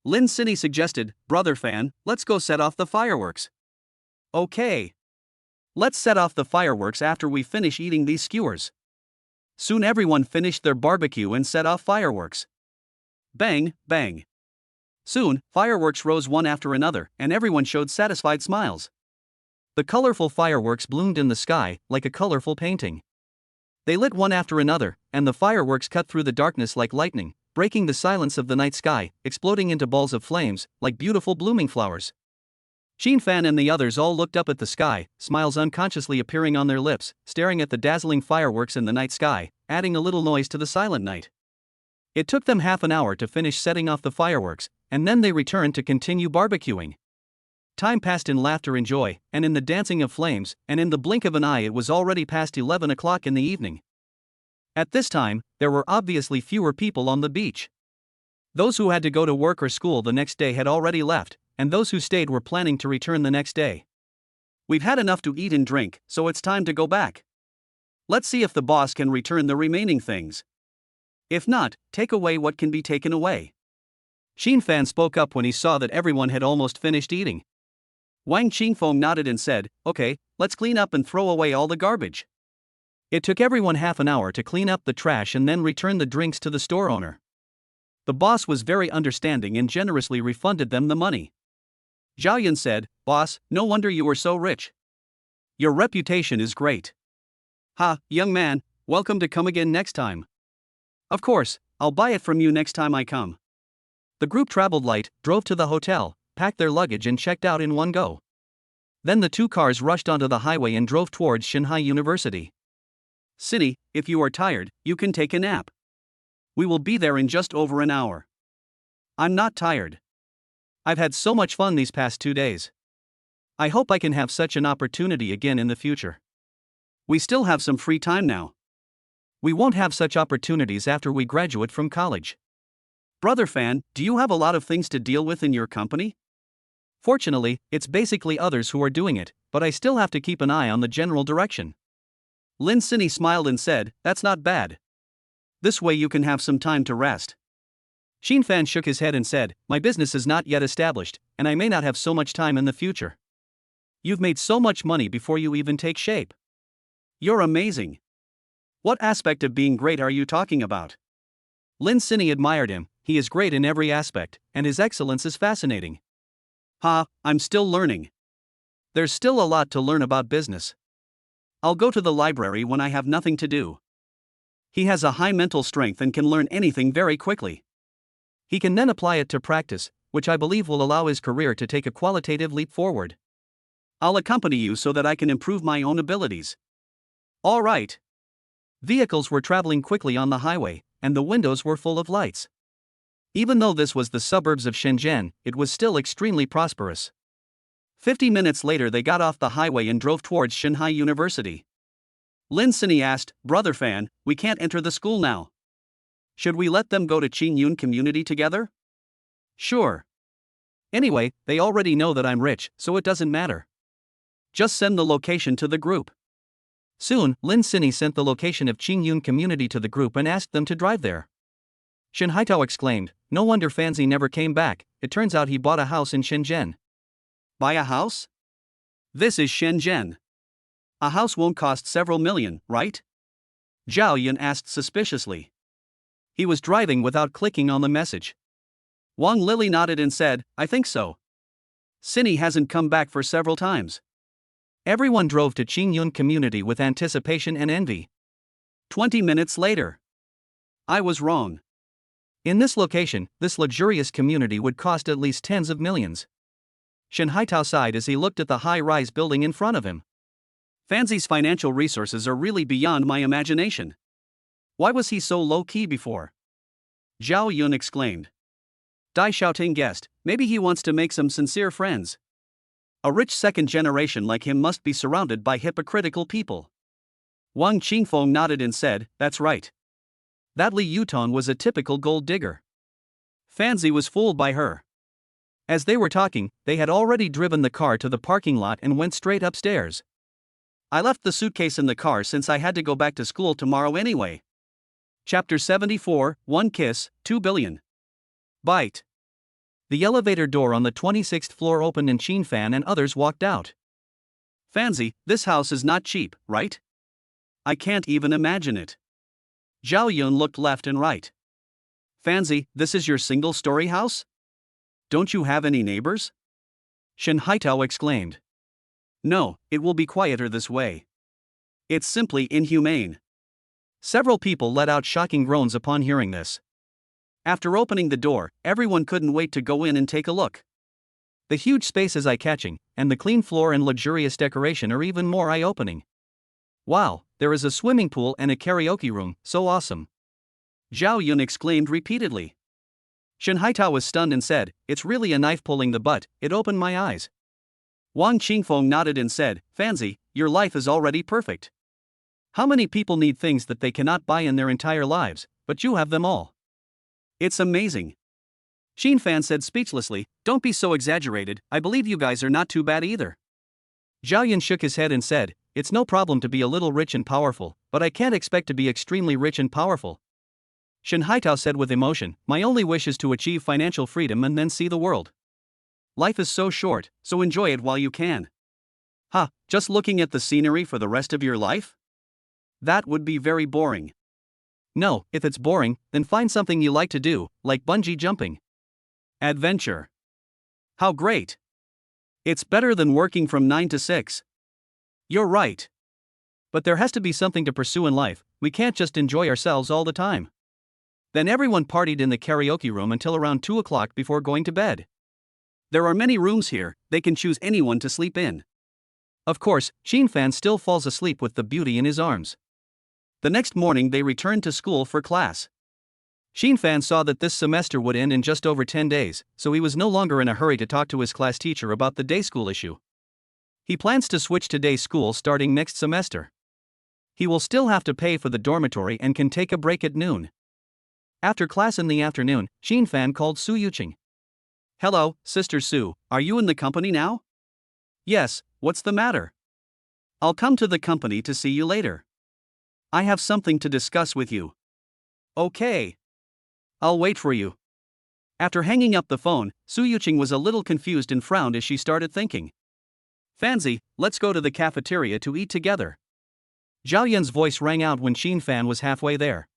Lin Sinny suggested, "Brother Fan, let's go set off the fireworks." "Okay. Let's set off the fireworks after we finish eating these skewers." Soon everyone finished their barbecue and set off fireworks. Bang, bang. Soon, fireworks rose one after another, and everyone showed satisfied smiles. The colorful fireworks bloomed in the sky, like a colorful painting. They lit one after another, and the fireworks cut through the darkness like lightning, breaking the silence of the night sky, exploding into balls of flames, like beautiful blooming flowers. Xin Fan and the others all looked up at the sky, smiles unconsciously appearing on their lips, staring at the dazzling fireworks in the night sky, adding a little noise to the silent night. It took them half an hour to finish setting off the fireworks, and then they returned to continue barbecuing. Time passed in laughter and joy, and in the dancing of flames, and in the blink of an eye it was already past 11 o'clock in the evening. At this time, there were obviously fewer people on the beach. Those who had to go to work or school the next day had already left, and those who stayed were planning to return the next day. We've had enough to eat and drink, so it's time to go back. Let's see if the boss can return the remaining things. If not, take away what can be taken away. Xinfan spoke up when he saw that everyone had almost finished eating. Wang Qingfeng nodded and said, "Okay, let's clean up and throw away all the garbage." It took everyone half an hour to clean up the trash and then return the drinks to the store owner. The boss was very understanding and generously refunded them the money. Zhao Yun said, "Boss, no wonder you were so rich. Your reputation is great." "Ha, young man, welcome to come again next time." "Of course, I'll buy it from you next time I come." The group traveled light, drove to the hotel, packed their luggage and checked out in one go. Then the two cars rushed onto the highway and drove towards Shanghai University. "Cindy, if you are tired, you can take a nap. We will be there in just over an hour." "I'm not tired. I've had so much fun these past 2 days. I hope I can have such an opportunity again in the future. We still have some free time now. We won't have such opportunities after we graduate from college." "Brother Fan, do you have a lot of things to deal with in your company?" "Fortunately, it's basically others who are doing it, but I still have to keep an eye on the general direction." Lin Sini smiled and said, "That's not bad. This way you can have some time to rest." Xinfan shook his head and said, "My business is not yet established, and I may not have so much time in the future." "You've made so much money before you even take shape. You're amazing. What aspect of being great are you talking about?" Lin Sini admired him. "He is great in every aspect, and his excellence is fascinating." "Ha, I'm still learning. There's still a lot to learn about business. I'll go to the library when I have nothing to do." He has a high mental strength and can learn anything very quickly. He can then apply it to practice, which I believe will allow his career to take a qualitative leap forward. I'll accompany you so that I can improve my own abilities. All right. Vehicles were traveling quickly on the highway, and the windows were full of lights. Even though this was the suburbs of Shenzhen, it was still extremely prosperous. 50 minutes later they got off the highway and drove towards Shanghai University. Lin Sini asked, "Brother Fan, we can't enter the school now. Should we let them go to Qingyun Community together?" "Sure. Anyway, they already know that I'm rich, so it doesn't matter. Just send the location to the group." Soon, Lin Sini sent the location of Qingyun Community to the group and asked them to drive there. Shen Haitao exclaimed, "No wonder Fanzi never came back. It turns out he bought a house in Shenzhen." "Buy a house? This is Shenzhen. A house won't cost several million, right?" Zhao Yun asked suspiciously. He was driving without clicking on the message. Wang Lili nodded and said, "I think so. Sini hasn't come back for several times." Everyone drove to Qingyun Community with anticipation and envy. 20 minutes later. I was wrong. In this location, this luxurious community would cost at least tens of millions. Shen Haitao sighed as he looked at the high-rise building in front of him. Fanzi's financial resources are really beyond my imagination. Why was he so low-key before? Zhao Yun exclaimed. Dai Xiaoting guessed, maybe he wants to make some sincere friends. A rich second generation like him must be surrounded by hypocritical people. Wang Qingfeng nodded and said, "That's right. That Li Yutong was a typical gold digger. Fanzi was fooled by her." As they were talking, they had already driven the car to the parking lot and went straight upstairs. "I left the suitcase in the car since I had to go back to school tomorrow anyway." Chapter 74, One Kiss, 2 Billion. Bite. The elevator door on the 26th floor opened and Fan and others walked out. "Fanzi, this house is not cheap, right? I can't even imagine it." Zhao Yun looked left and right. "Fanzi, this is your single-story house? Don't you have any neighbors?" Shen Haitao exclaimed. "No, it will be quieter this way. It's simply inhumane." Several people let out shocking groans upon hearing this. After opening the door, everyone couldn't wait to go in and take a look. The huge space is eye-catching, and the clean floor and luxurious decoration are even more eye-opening. "Wow, there is a swimming pool and a karaoke room, so awesome." Zhao Yun exclaimed repeatedly. Shen Haitao was stunned and said, "It's really a knife pulling the butt, it opened my eyes." Wang Qingfeng nodded and said, Fanzi, your life is already perfect. How many people need things that they cannot buy in their entire lives, but you have them all? It's amazing. Fan said speechlessly, don't be so exaggerated, I believe you guys are not too bad either. Zhao Yan shook his head and said, it's no problem to be a little rich and powerful, but I can't expect to be extremely rich and powerful. Shen Haitao said with emotion, my only wish is to achieve financial freedom and then see the world. Life is so short, so enjoy it while you can. Just looking at the scenery for the rest of your life? That would be very boring. No, if it's boring, then find something you like to do, like bungee jumping. Adventure. How great! It's better than working from 9 to 6. You're right. But there has to be something to pursue in life, we can't just enjoy ourselves all the time. Then everyone partied in the karaoke room until around 2 o'clock before going to bed. There are many rooms here, they can choose anyone to sleep in. Of course, Fan still falls asleep with the beauty in his arms. The next morning they returned to school for class. Fan saw that this semester would end in just over 10 days, so he was no longer in a hurry to talk to his class teacher about the day school issue. He plans to switch to day school starting next semester. He will still have to pay for the dormitory and can take a break at noon. After class in the afternoon, Fan called Su Yuqing. Hello, Sister Su, are you in the company now? Yes, what's the matter? I'll come to the company to see you later. I have something to discuss with you. Okay. I'll wait for you. After hanging up the phone, Su Yuqing was a little confused and frowned as she started thinking. Fanzi, let's go to the cafeteria to eat together. Zhao Yan's voice rang out when Fan was halfway there.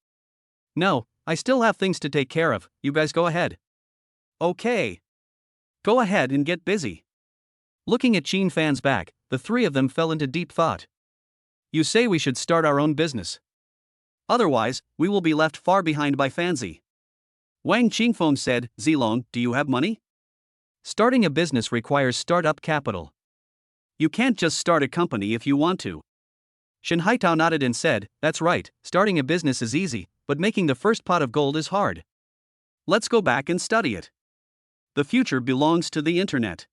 No, I still have things to take care of, you guys go ahead. Okay. Go ahead and get busy. Looking at Fan's back, the three of them fell into deep thought. You say we should start our own business. Otherwise, we will be left far behind by Fanzi. Wang Qingfeng said, Zilong, do you have money? Starting a business requires startup capital. You can't just start a company if you want to. Shen Haitao nodded and said, that's right, starting a business is easy, but making the first pot of gold is hard. Let's go back and study it. The future belongs to the internet.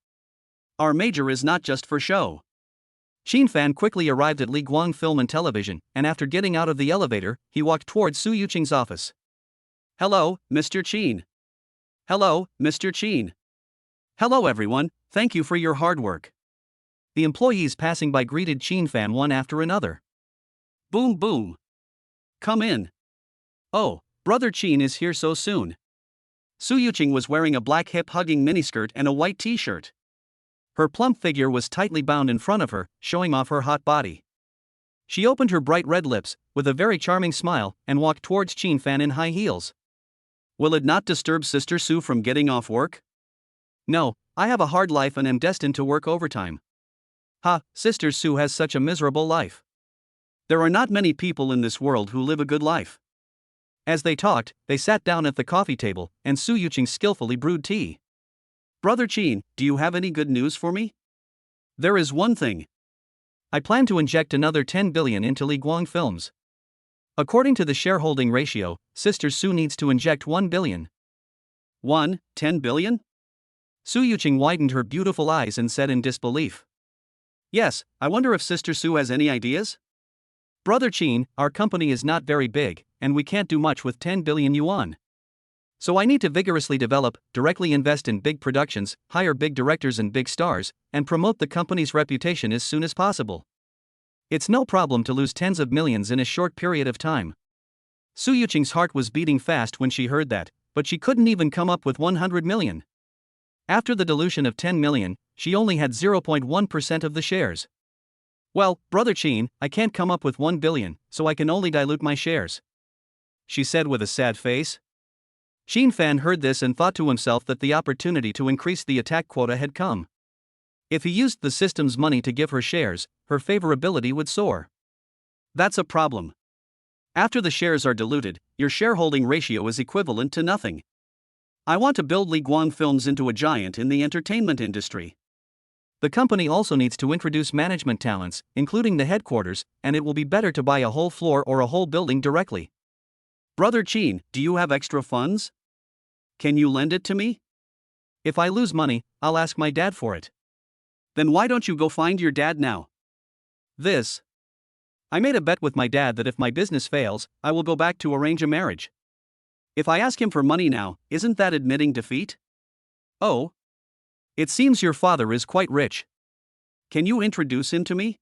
Our major is not just for show. Fan quickly arrived at Li Guang Film and Television, and after getting out of the elevator, he walked towards Su Yuqing's office. Hello, Mr. Qin. Hello, Mr. Qin. Hello everyone, thank you for your hard work. The employees passing by greeted Fan one after another. Boom boom. Come in. Oh, Brother Qin is here so soon. Su Yuqing was wearing a black hip-hugging miniskirt and a white t-shirt. Her plump figure was tightly bound in front of her, showing off her hot body. She opened her bright red lips, with a very charming smile, and walked towards Fan in high heels. Will it not disturb Sister Su from getting off work? No, I have a hard life and am destined to work overtime. Sister Su has such a miserable life. There are not many people in this world who live a good life. As they talked, they sat down at the coffee table, and Su Yuqing skillfully brewed tea. Brother Qin, do you have any good news for me? There is one thing. I plan to inject another 10 billion into Li Guang Films. According to the shareholding ratio, Sister Su needs to inject 1 billion. 10 billion? Su Yuqing widened her beautiful eyes and said in disbelief. Yes, I wonder if Sister Su has any ideas? Brother Qin, our company is not very big, and we can't do much with 10 billion yuan. So I need to vigorously develop, directly invest in big productions, hire big directors and big stars, and promote the company's reputation as soon as possible. It's no problem to lose tens of millions in a short period of time. Su Yuqing's heart was beating fast when she heard that, but she couldn't even come up with 100 million. After the dilution of 10 million, she only had 0.1% of the shares. Well, Brother Qin, I can't come up with 1 billion, so I can only dilute my shares. She said with a sad face. Fan heard this and thought to himself that the opportunity to increase the attack quota had come. If he used the system's money to give her shares, her favorability would soar. That's a problem. After the shares are diluted, your shareholding ratio is equivalent to nothing. I want to build Li Guang Films into a giant in the entertainment industry. The company also needs to introduce management talents, including the headquarters, and it will be better to buy a whole floor or a whole building directly. Brother Qin, do you have extra funds? Can you lend it to me? If I lose money, I'll ask my dad for it. Then why don't you go find your dad now? This. I made a bet with my dad that if my business fails, I will go back to arrange a marriage. If I ask him for money now, isn't that admitting defeat? Oh. It seems your father is quite rich. Can you introduce him to me?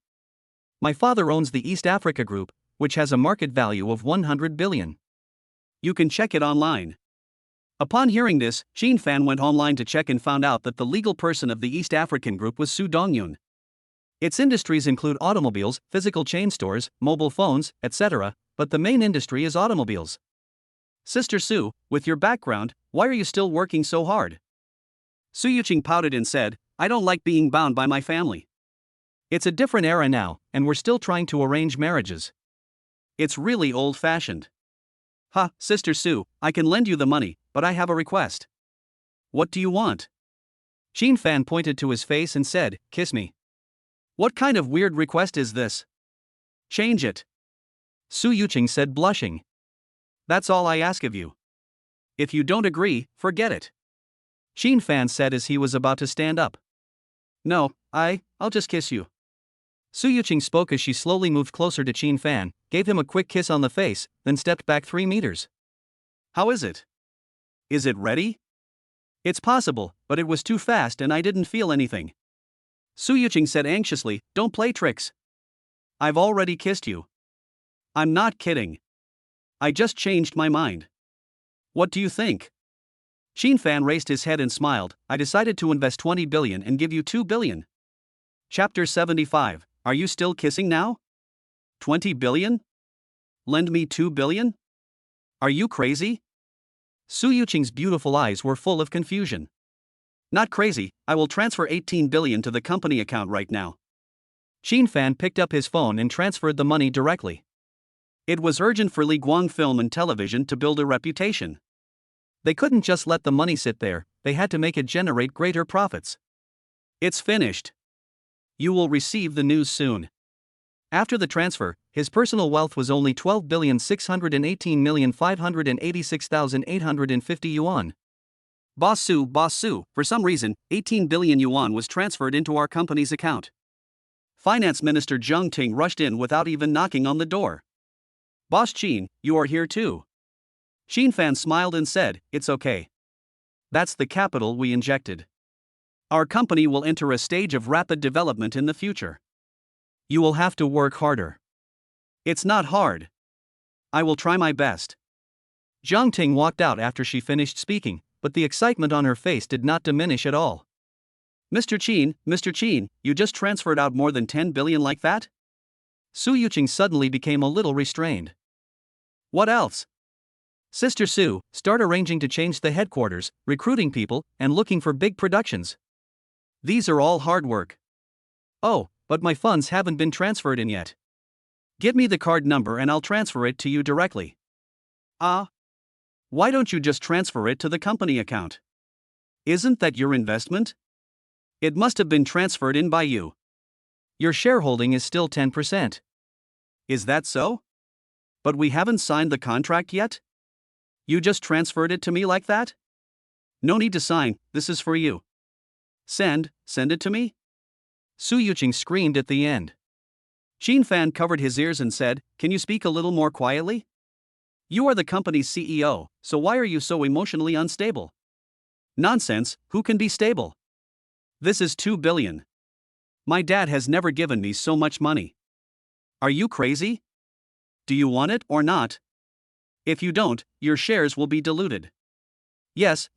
My father owns the East Africa Group, which has a market value of 100 billion. You can check it online. Upon hearing this, Jean Fan went online to check and found out that the legal person of the East African Group was Su Dongyun. Its industries include automobiles, physical chain stores, mobile phones, etc., but the main industry is automobiles. Sister Su, with your background, why are you still working so hard? Su Yuqing pouted and said, I don't like being bound by my family. It's a different era now, and we're still trying to arrange marriages. It's really old-fashioned. Ha, Sister Su, I can lend you the money, but I have a request. What do you want? Jean Fan pointed to his face and said, kiss me. What kind of weird request is this? Change it. Su Yuqing said, blushing. That's all I ask of you. If you don't agree, forget it. Jean Fan said as he was about to stand up. No, I'll just kiss you. Su Yuqing spoke as she slowly moved closer to Jean Fan, gave him a quick kiss on the face, then stepped back 3 meters. How is it? Is it ready? It's possible, but it was too fast and I didn't feel anything. Su Yuqing said anxiously, don't play tricks. I've already kissed you. I'm not kidding. I just changed my mind. What do you think? Jean Fan raised his head and smiled, I decided to invest 20 billion and give you 2 billion. Chapter 75, are you still kissing now? 20 billion? Lend me 2 billion? Are you crazy? Su Yuqing's beautiful eyes were full of confusion. Not crazy, I will transfer 18 billion to the company account right now. Jean Fan picked up his phone and transferred the money directly. It was urgent for Li Guang Film and Television to build a reputation. They couldn't just let the money sit there, they had to make it generate greater profits. It's finished. You will receive the news soon. After the transfer, his personal wealth was only 12,618,586,850 yuan. Boss Su, for some reason, 18 billion yuan was transferred into our company's account. Finance Minister Zheng Ting rushed in without even knocking on the door. Boss Jean, you are here too. Jean Fan smiled and said, it's okay. That's the capital we injected. Our company will enter a stage of rapid development in the future. You will have to work harder. It's not hard. I will try my best. Zhang Ting walked out after she finished speaking, but the excitement on her face did not diminish at all. Mr. Qin, you just transferred out more than 10 billion like that? Su Yuqing suddenly became a little restrained. What else? Sister Su, start arranging to change the headquarters, recruiting people, and looking for big productions. These are all hard work. Oh, but my funds haven't been transferred in yet. Give me the card number and I'll transfer it to you directly. Why don't you just transfer it to the company account? Isn't that your investment? It must have been transferred in by you. Your shareholding is still 10%. Is that so? But we haven't signed the contract yet? You just transferred it to me like that? No need to sign, this is for you. Send it to me? Su Yuqing screamed at the end. Jean Fan covered his ears and said, can you speak a little more quietly? You are the company's CEO, so why are you so emotionally unstable? Nonsense, who can be stable? This is 2 billion. My dad has never given me so much money. Are you crazy? Do you want it or not? If you don't, your shares will be diluted. Yes.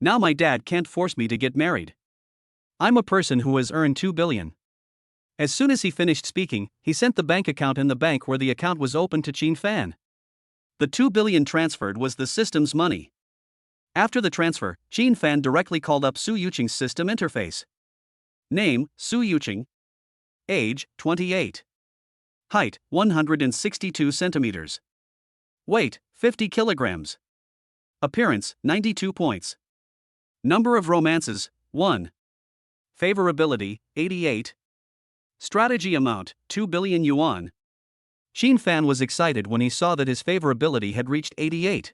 Now my dad can't force me to get married. I'm a person who has earned 2 billion. As soon as he finished speaking, he sent the bank account in the bank where the account was open to Jean Fan. The 2 billion transferred was the system's money. After the transfer, Jean Fan directly called up Su Yuqing's system interface. Name, Su Yuqing. Age, 28. Height, 162 centimeters. Weight, 50 kilograms. Appearance, 92 points. Number of romances, 1. Favorability, 88. Strategy amount, 2 billion yuan. Jean Fan was excited when he saw that his favorability had reached 88.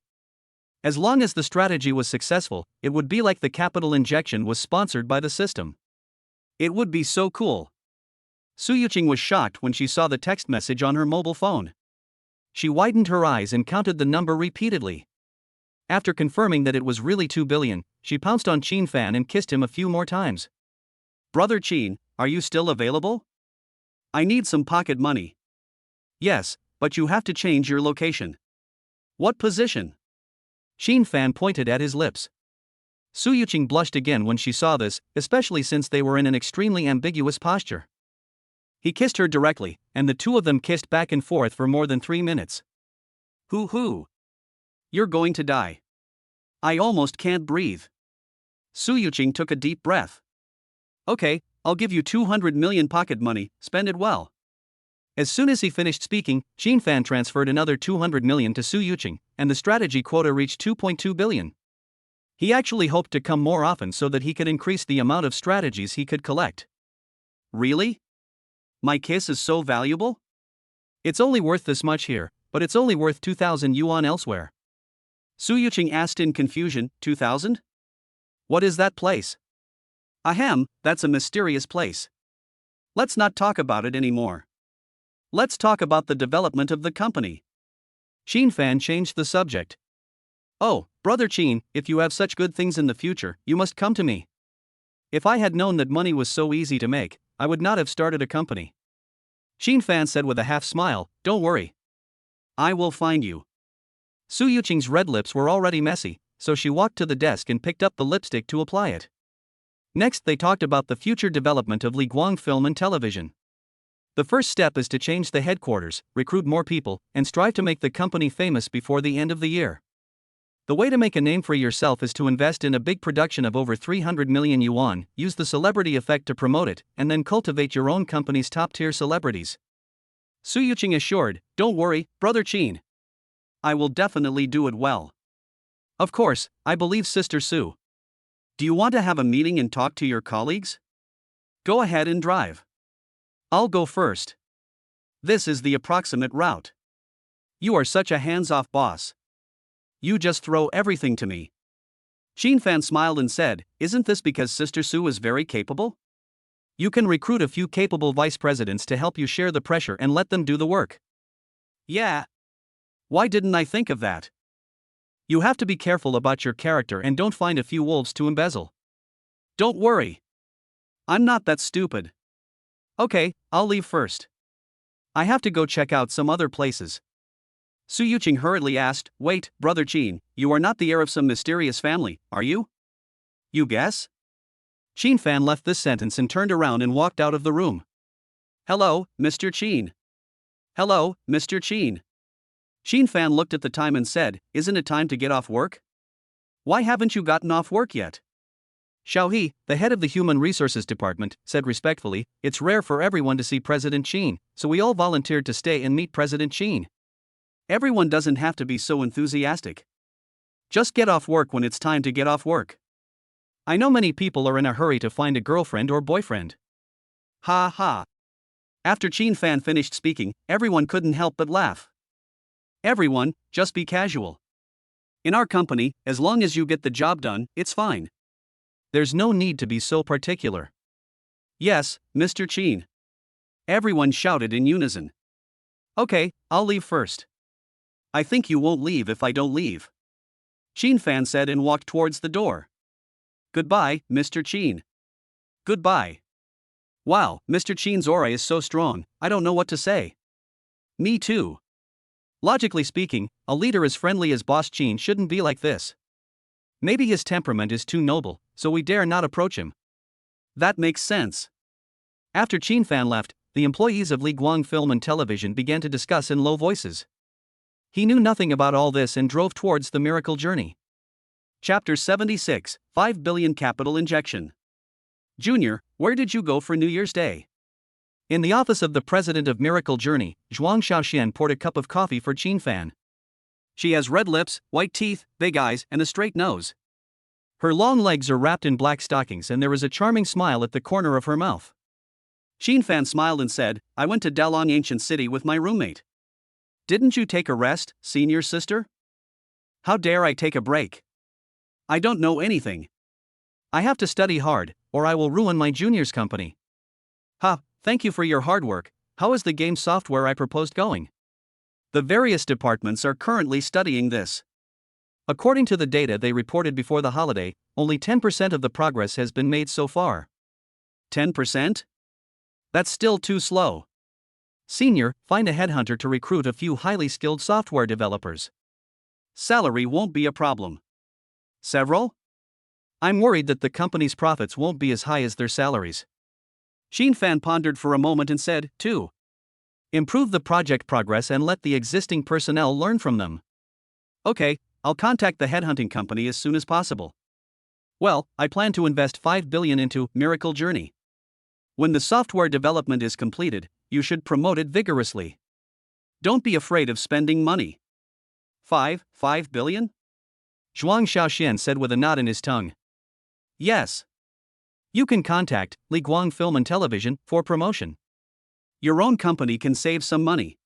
As long as the strategy was successful, it would be like the capital injection was sponsored by the system. It would be so cool. Su Yuqing was shocked when she saw the text message on her mobile phone. She widened her eyes and counted the number repeatedly. After confirming that it was really 2 billion, she pounced on Qin Fan and kissed him a few more times. Brother Qin, are you still available? I need some pocket money. Yes, but you have to change your location. What position? Qin Fan pointed at his lips. Su Yuqing blushed again when she saw this, especially since they were in an extremely ambiguous posture. He kissed her directly, and the two of them kissed back and forth for more than 3 minutes. Hoo-hoo. You're going to die. I almost can't breathe. Su Yuqing took a deep breath. Okay, I'll give you 200 million pocket money, spend it well. As soon as he finished speaking, Qin Fan transferred another 200 million to Su Yuqing, and the strategy quota reached 2.2 billion. He actually hoped to come more often so that he could increase the amount of strategies he could collect. Really? My kiss is so valuable? It's only worth this much here, but it's only worth 2,000 yuan elsewhere. Su Yuqing asked in confusion, 2,000? What is that place? Ahem, that's a mysterious place. Let's not talk about it anymore. Let's talk about the development of the company. Qin Fan changed the subject. Oh, Brother Qin, if you have such good things in the future, you must come to me. If I had known that money was so easy to make, I would not have started a company. Qin Fan said with a half smile, don't worry. I will find you. Su Yuqing's red lips were already messy, so she walked to the desk and picked up the lipstick to apply it. Next they talked about the future development of Li Guang Film and Television. The first step is to change the headquarters, recruit more people, and strive to make the company famous before the end of the year. The way to make a name for yourself is to invest in a big production of over 300 million yuan, use the celebrity effect to promote it, and then cultivate your own company's top-tier celebrities. Su Yuqing assured, don't worry, Brother Qin. I will definitely do it well. Of course, I believe Sister Su. Do you want to have a meeting and talk to your colleagues? Go ahead and drive. I'll go first. This is the approximate route. You are such a hands-off boss. You just throw everything to me. Qin Fan smiled and said, isn't this because Sister Su is very capable? You can recruit a few capable vice presidents to help you share the pressure and let them do the work. Yeah. Why didn't I think of that? You have to be careful about your character and don't find a few wolves to embezzle. Don't worry. I'm not that stupid. Okay, I'll leave first. I have to go check out some other places. Su Yuqing hurriedly asked, wait, Brother Qin, you are not the heir of some mysterious family, are you? You guess? Qin Fan left this sentence and turned around and walked out of the room. Hello, Mr. Qin. Hello, Mr. Qin. Qin Fan looked at the time and said, isn't it time to get off work? Why haven't you gotten off work yet? Xiao He, the head of the Human Resources Department, said respectfully, it's rare for everyone to see President Qin, so we all volunteered to stay and meet President Qin. Everyone doesn't have to be so enthusiastic. Just get off work when it's time to get off work. I know many people are in a hurry to find a girlfriend or boyfriend. Ha ha. After Qin Fan finished speaking, everyone couldn't help but laugh. Everyone, just be casual. In our company, as long as you get the job done, it's fine. There's no need to be so particular. Yes, Mr. Qin. Everyone shouted in unison. Okay, I'll leave first. I think you won't leave if I don't leave. Qin Fan said and walked towards the door. Goodbye, Mr. Qin. Goodbye. Wow, Mr. Qin's aura is so strong, I don't know what to say. Me too. Logically speaking, a leader as friendly as Boss Qin shouldn't be like this. Maybe his temperament is too noble, so we dare not approach him. That makes sense. After Qin Fan left, the employees of Li Guang Film and Television began to discuss in low voices. He knew nothing about all this and drove towards the miracle journey. Chapter 76, 5 billion capital injection. Junior, where did you go for New Year's Day? In the office of the president of Miracle Journey, Zhuang Xiaoxian poured a cup of coffee for Qin Fan. She has red lips, white teeth, big eyes, and a straight nose. Her long legs are wrapped in black stockings and there is a charming smile at the corner of her mouth. Qin Fan smiled and said, I went to Dalong Ancient City with my roommate. Didn't you take a rest, senior sister? How dare I take a break? I don't know anything. I have to study hard, or I will ruin my junior's company. Ha, thank you for your hard work. How is the game software I proposed going? The various departments are currently studying this. According to the data they reported before the holiday, only 10% of the progress has been made so far. 10%? That's still too slow. Senior, find a headhunter to recruit a few highly skilled software developers. Salary won't be a problem. Several? I'm worried that the company's profits won't be as high as their salaries. Xin-Fan pondered for a moment and said, 2. Improve the project progress and let the existing personnel learn from them. Okay, I'll contact the headhunting company as soon as possible. Well, I plan to invest $5 billion into Miracle Journey. When the software development is completed, you should promote it vigorously. Don't be afraid of spending money. $5 billion? Zhuang Xiaoxian said with a knot in his tongue. Yes. You can contact Li Guang Film and Television for promotion. Your own company can save some money.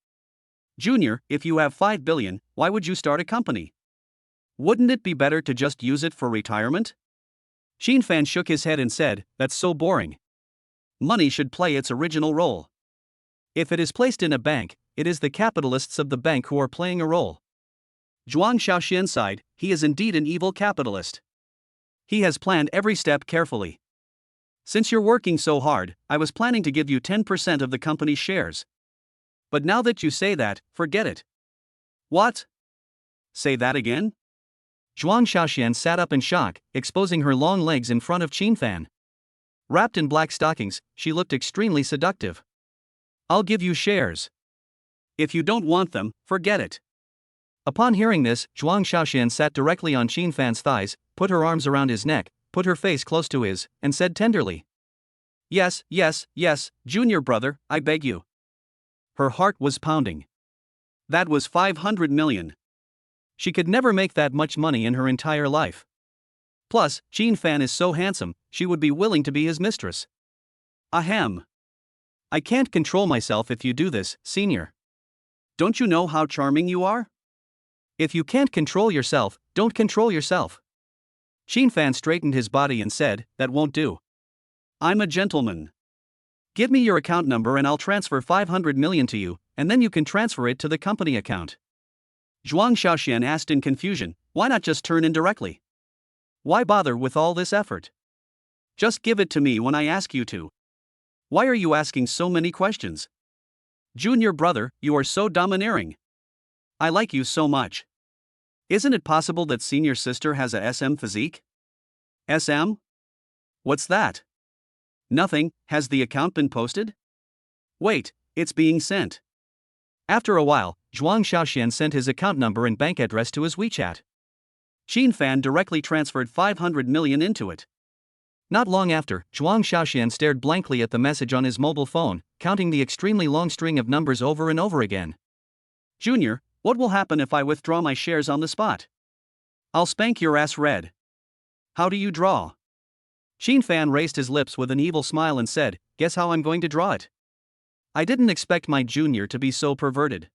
Junior, if you have $5 billion, why would you start a company? Wouldn't it be better to just use it for retirement? Xin-Fan shook his head and said, that's so boring. Money should play its original role. If it is placed in a bank, it is the capitalists of the bank who are playing a role. Zhuang Xiaoxian sighed, he is indeed an evil capitalist. He has planned every step carefully. Since you're working so hard, I was planning to give you 10% of the company's shares. But now that you say that, forget it. What? Say that again? Zhuang Xiaoxian sat up in shock, exposing her long legs in front of Xin-Fan. Wrapped in black stockings, she looked extremely seductive. I'll give you shares. If you don't want them, forget it. Upon hearing this, Zhuang Xiaoxian sat directly on Xin-Fan's thighs, put her arms around his neck, put her face close to his, and said tenderly, Yes, junior brother, I beg you. Her heart was pounding. That was 500 million. She could never make that much money in her entire life. Plus, Xin-Fan is so handsome, she would be willing to be his mistress. Ahem. I can't control myself if you do this, senior. Don't you know how charming you are? If you can't control yourself, don't control yourself. Xin-Fan straightened his body and said, that won't do. I'm a gentleman. Give me your account number and I'll transfer 500 million to you, and then you can transfer it to the company account. Zhuang Xiaoxian asked in confusion, why not just turn in directly? Why bother with all this effort? Just give it to me when I ask you to. Why are you asking so many questions? Junior brother, you are so domineering. I like you so much. Isn't it possible that senior sister has a SM physique? SM? What's that? Nothing, has the account been posted? Wait, it's being sent. After a while, Zhuang Xiaoxian sent his account number and bank address to his WeChat. Xin-Fan directly transferred 500 million into it. Not long after, Zhuang Xiaoxian stared blankly at the message on his mobile phone, counting the extremely long string of numbers over and over again. Junior, what will happen if I withdraw my shares on the spot? I'll spank your ass red. How do you draw? Xin-Fan raised his lips with an evil smile and said, guess how I'm going to draw it? I didn't expect my junior to be so perverted.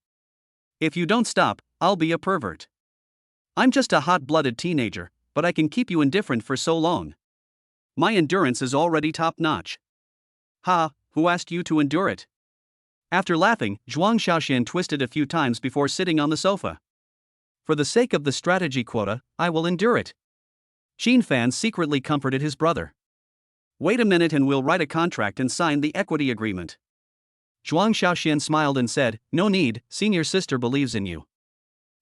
If you don't stop, I'll be a pervert. I'm just a hot-blooded teenager, but I can keep you indifferent for so long. My endurance is already top-notch. Ha, who asked you to endure it? After laughing, Zhuang Xiaoxian twisted a few times before sitting on the sofa. For the sake of the strategy quota, I will endure it. Xin-Fan secretly comforted his brother. Wait a minute and we'll write a contract and sign the equity agreement. Zhuang Xiaoxian smiled and said, no need, senior sister believes in you.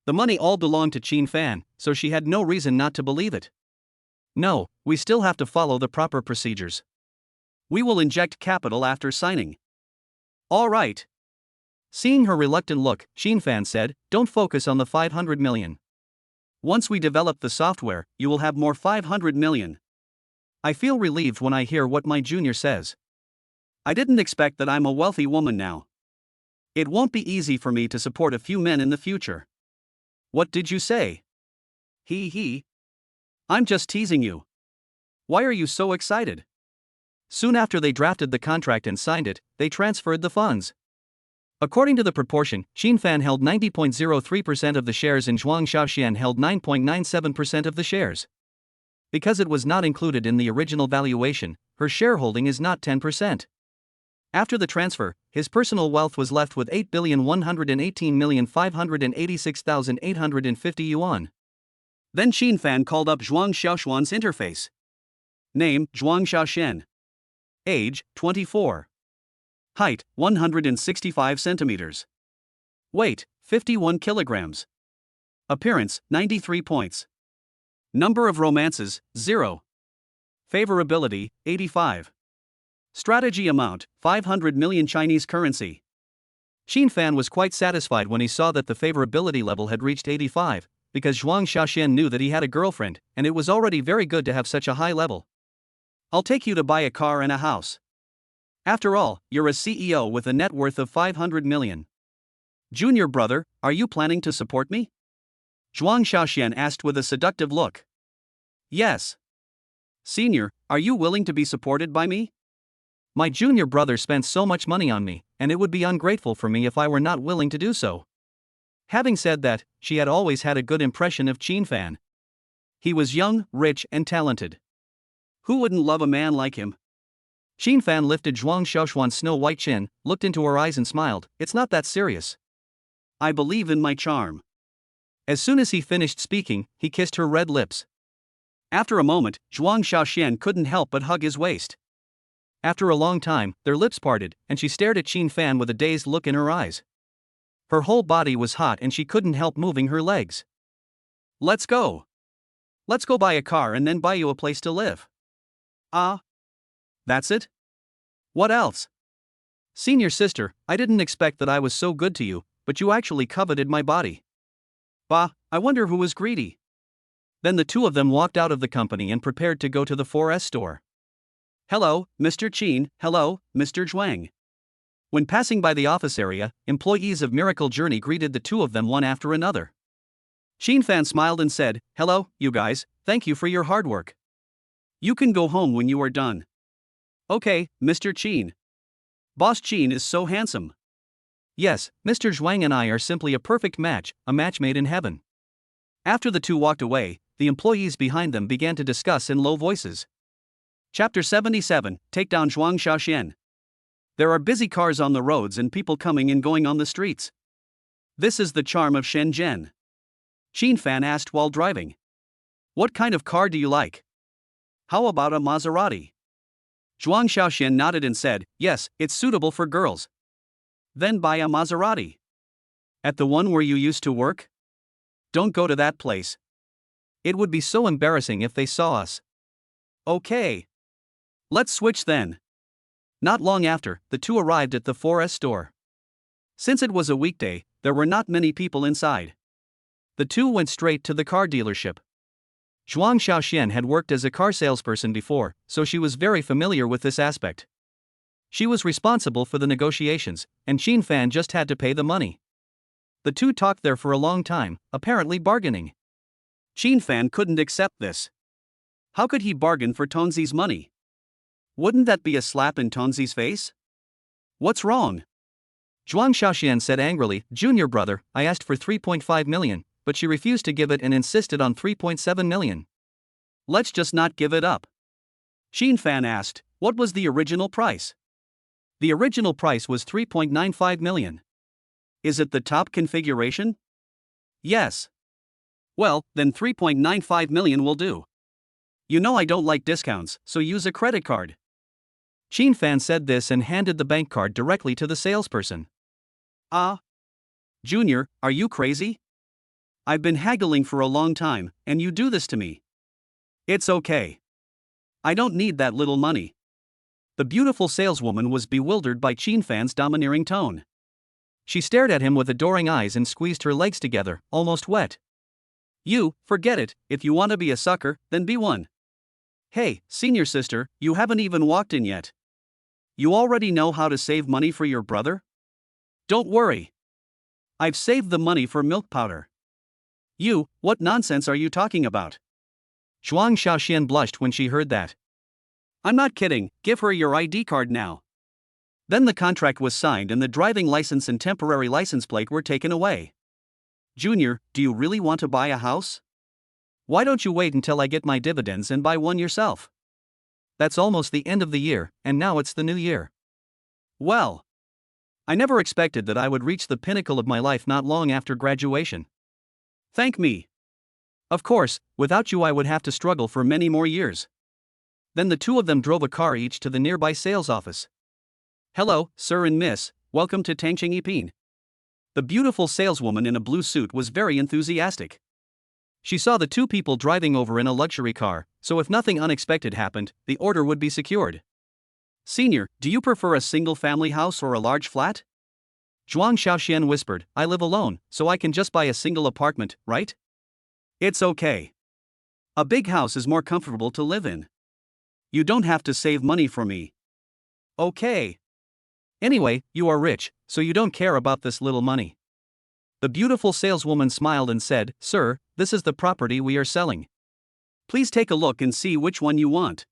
The money all belonged to Xin-Fan, so she had no reason not to believe it. No, we still have to follow the proper procedures. We will inject capital after signing. All right. Seeing her reluctant look, Xin-Fan said, don't focus on the 500 million. Once we develop the software, you will have more 500 million. I feel relieved when I hear what my junior says. I didn't expect that I'm a wealthy woman now. It won't be easy for me to support a few men in the future. What did you say? He. I'm just teasing you. Why are you so excited? Soon after they drafted the contract and signed it, they transferred the funds. According to the proportion, Xin-Fan held 90.03% of the shares and Zhuang Xiaoxian held 9.97% of the shares. Because it was not included in the original valuation, her shareholding is not 10%. After the transfer, his personal wealth was left with 8,118,586,850 yuan. Then Qin Fan called up Zhuang Xiaoxuan's interface. Name, Zhuang Xiaoxian. Age, 24. Height, 165 centimeters. Weight, 51 kilograms. Appearance, 93 points. Number of romances, 0. Favorability, 85. Strategy amount, 500 million Chinese currency. Qin Fan was quite satisfied when he saw that the favorability level had reached 85, because Zhuang Xiaoxian knew that he had a girlfriend, and it was already very good to have such a high level. I'll take you to buy a car and a house. After all, you're a CEO with a net worth of 500 million. Junior brother, are you planning to support me? Zhuang Xiaoxian asked with a seductive look. Yes. Senior, are you willing to be supported by me? My junior brother spent so much money on me, and it would be ungrateful for me if I were not willing to do so. Having said that, she had always had a good impression of Qin Fan. He was young, rich, and talented. Who wouldn't love a man like him? Qin Fan lifted Zhuang Xiaoxuan's snow-white chin, looked into her eyes and smiled. It's not that serious. I believe in my charm. As soon as he finished speaking, he kissed her red lips. After a moment, Zhuang Xiaoxian couldn't help but hug his waist. After a long time, their lips parted, and she stared at Qin Fan with a dazed look in her eyes. Her whole body was hot and she couldn't help moving her legs. Let's go. Let's go buy a car and then buy you a place to live. Ah. That's it? What else? Senior sister, I didn't expect that I was so good to you, but you actually coveted my body. Bah, I wonder who was greedy. Then the two of them walked out of the company and prepared to go to the 4S store. Hello, Mr. Qin, hello, Mr. Zhuang. When passing by the office area, employees of Miracle Journey greeted the two of them one after another. Qin Fan smiled and said, Hello, you guys, thank you for your hard work. You can go home when you are done. Okay, Mr. Qin. Boss Qin is so handsome. Yes, Mr. Zhuang and I are simply a perfect match, a match made in heaven. After the two walked away, the employees behind them began to discuss in low voices. Chapter 77, Take Down Zhuang Xiaoxian. There are busy cars on the roads and people coming and going on the streets. This is the charm of Shenzhen. Qin Fan asked while driving. What kind of car do you like? How about a Maserati? Zhuang Xiaoxian nodded and said, Yes, it's suitable for girls. Then buy a Maserati. At the one where you used to work? Don't go to that place. It would be so embarrassing if they saw us. Okay. Let's switch then. Not long after, the two arrived at the 4S store. Since it was a weekday, there were not many people inside. The two went straight to the car dealership. Zhuang Xiaoxian had worked as a car salesperson before, so she was very familiar with this aspect. She was responsible for the negotiations, and Qin Fan just had to pay the money. The two talked there for a long time, apparently bargaining. Qin Fan couldn't accept this. How could he bargain for Tonzi's money? Wouldn't that be a slap in Tonzi's face? What's wrong? Zhuang Xiaoxian said angrily, Junior brother, I asked for 3.5 million, but she refused to give it and insisted on 3.7 million. Let's just not give it up. Qin Fan asked, what was the original price? The original price was 3.95 million. Is it the top configuration? Yes. Well, then 3.95 million will do. You know I don't like discounts, so use a credit card. Qin Fan said this and handed the bank card directly to the salesperson. Ah. Junior, are you crazy? I've been haggling for a long time, and you do this to me. It's okay. I don't need that little money. The beautiful saleswoman was bewildered by Qin Fan's domineering tone. She stared at him with adoring eyes and squeezed her legs together, almost wet. You, forget it, if you want to be a sucker, then be one. Hey, senior sister, you haven't even walked in yet. You already know how to save money for your brother? Don't worry. I've saved the money for milk powder. You, what nonsense are you talking about? Zhuang Xiaoxian blushed when she heard that. I'm not kidding, give her your ID card now. Then the contract was signed and the driving license and temporary license plate were taken away. Junior, do you really want to buy a house? Why don't you wait until I get my dividends and buy one yourself? That's almost the end of the year, and now it's the new year. Well, I never expected that I would reach the pinnacle of my life not long after graduation. Thank me. Of course, without you I would have to struggle for many more years. Then the two of them drove a car each to the nearby sales office. Hello, sir and miss, welcome to Tangching Ipin. The beautiful saleswoman in a blue suit was very enthusiastic. She saw the two people driving over in a luxury car, so if nothing unexpected happened, the order would be secured. Senior, do you prefer a single-family house or a large flat? Zhuang Xiaoxian whispered, I live alone, so I can just buy a single apartment, right? It's okay. A big house is more comfortable to live in. You don't have to save money for me. Okay. Anyway, you are rich, so you don't care about this little money. The beautiful saleswoman smiled and said, Sir, this is the property we are selling. Please take a look and see which one you want.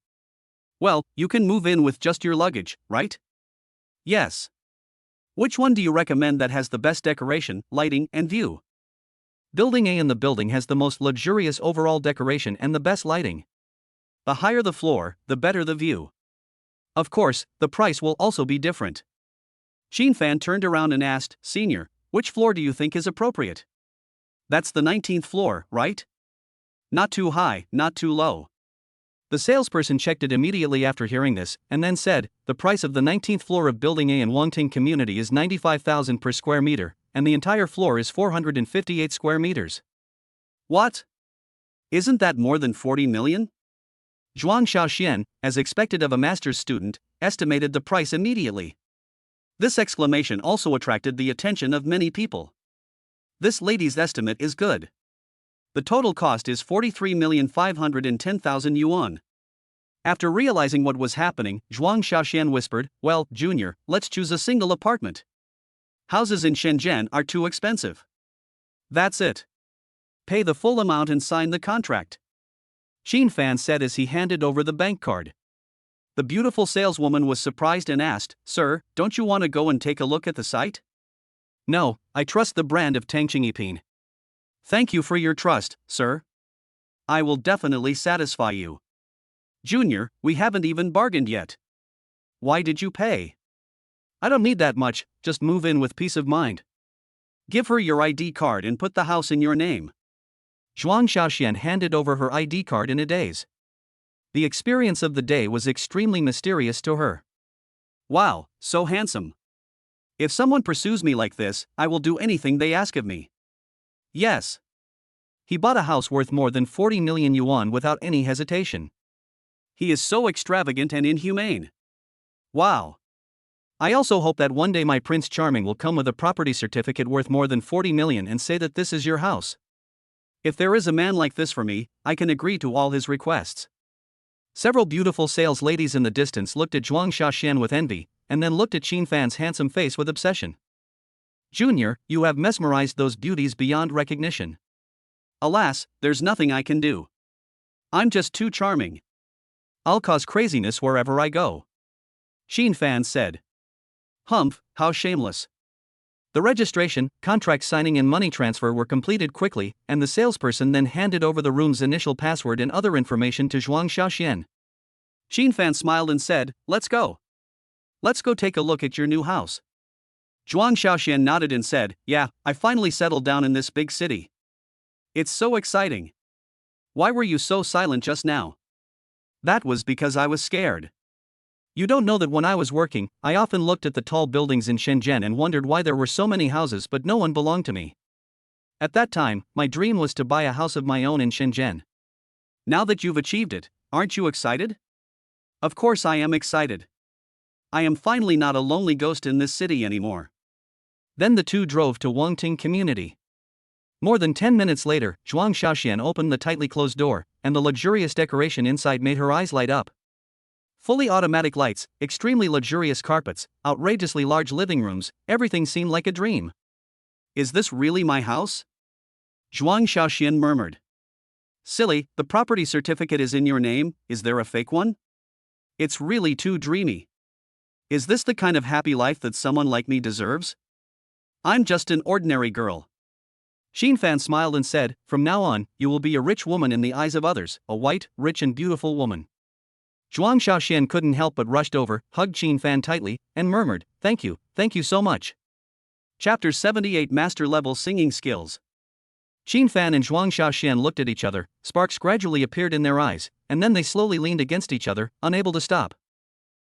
Well, you can move in with just your luggage, right? Yes. Which one do you recommend that has the best decoration, lighting, and view? Building A in the building has the most luxurious overall decoration and the best lighting. The higher the floor, the better the view. Of course, the price will also be different. Xin Fan turned around and asked, Senior, which floor do you think is appropriate? That's the 19th floor, right? Not too high, not too low. The salesperson checked it immediately after hearing this, and then said, the price of the 19th floor of Building A in Wangting Community is 95,000 per square meter, and the entire floor is 458 square meters. What? Isn't that more than 40 million? Zhuang Xiaoxian, as expected of a master's student, estimated the price immediately. This exclamation also attracted the attention of many people. This lady's estimate is good. The total cost is 43,510,000 yuan. After realizing what was happening, Zhuang Xiaoxian whispered, Well, Junior, let's choose a single apartment. Houses in Shenzhen are too expensive. That's it. Pay the full amount and sign the contract. Xin Fan said as he handed over the bank card. The beautiful saleswoman was surprised and asked, Sir, don't you want to go and take a look at the site? No, I trust the brand of Tangching Ipin. Thank you for your trust, sir. I will definitely satisfy you. Junior, we haven't even bargained yet. Why did you pay? I don't need that much, just move in with peace of mind. Give her your ID card and put the house in your name. Zhuang Xiaoxian handed over her ID card in a daze. The experience of the day was extremely mysterious to her. Wow, so handsome. If someone pursues me like this, I will do anything they ask of me. Yes. He bought a house worth more than 40 million yuan without any hesitation. He is so extravagant and inhumane. Wow. I also hope that one day my Prince Charming will come with a property certificate worth more than 40 million and say that this is your house. If there is a man like this for me, I can agree to all his requests. Several beautiful sales ladies in the distance looked at Zhuang Xiaoxian with envy, and then looked at Xin Fan's handsome face with obsession. Junior, you have mesmerized those beauties beyond recognition. Alas, there's nothing I can do. I'm just too charming. I'll cause craziness wherever I go. Xin Fan said. Humph, how shameless. The registration, contract signing and money transfer were completed quickly, and the salesperson then handed over the room's initial password and other information to Zhuang Xiaoxian. Xin Fan smiled and said, Let's go. Let's go take a look at your new house. Zhuang Xiaoxian nodded and said, Yeah, I finally settled down in this big city. It's so exciting. Why were you so silent just now? That was because I was scared. You don't know that when I was working, I often looked at the tall buildings in Shenzhen and wondered why there were so many houses but no one belonged to me. At that time, my dream was to buy a house of my own in Shenzhen. Now that you've achieved it, aren't you excited? Of course I am excited. I am finally not a lonely ghost in this city anymore. Then the two drove to Wangting Community. More than 10 minutes later, Zhuang Xiaoxian opened the tightly closed door, and the luxurious decoration inside made her eyes light up. Fully automatic lights, extremely luxurious carpets, outrageously large living rooms, everything seemed like a dream. Is this really my house? Zhuang Xiaoxian murmured. Silly, the property certificate is in your name, is there a fake one? It's really too dreamy. Is this the kind of happy life that someone like me deserves? I'm just an ordinary girl. Xin Fan smiled and said, From now on, you will be a rich woman in the eyes of others, a white, rich and beautiful woman. Zhuang Xiaoxian couldn't help but rushed over, hugged Qin Fan tightly, and murmured, thank you so much. Chapter 78 Master Level Singing Skills. Qin Fan and Zhuang Xiaoxian looked at each other, sparks gradually appeared in their eyes, and then they slowly leaned against each other, unable to stop.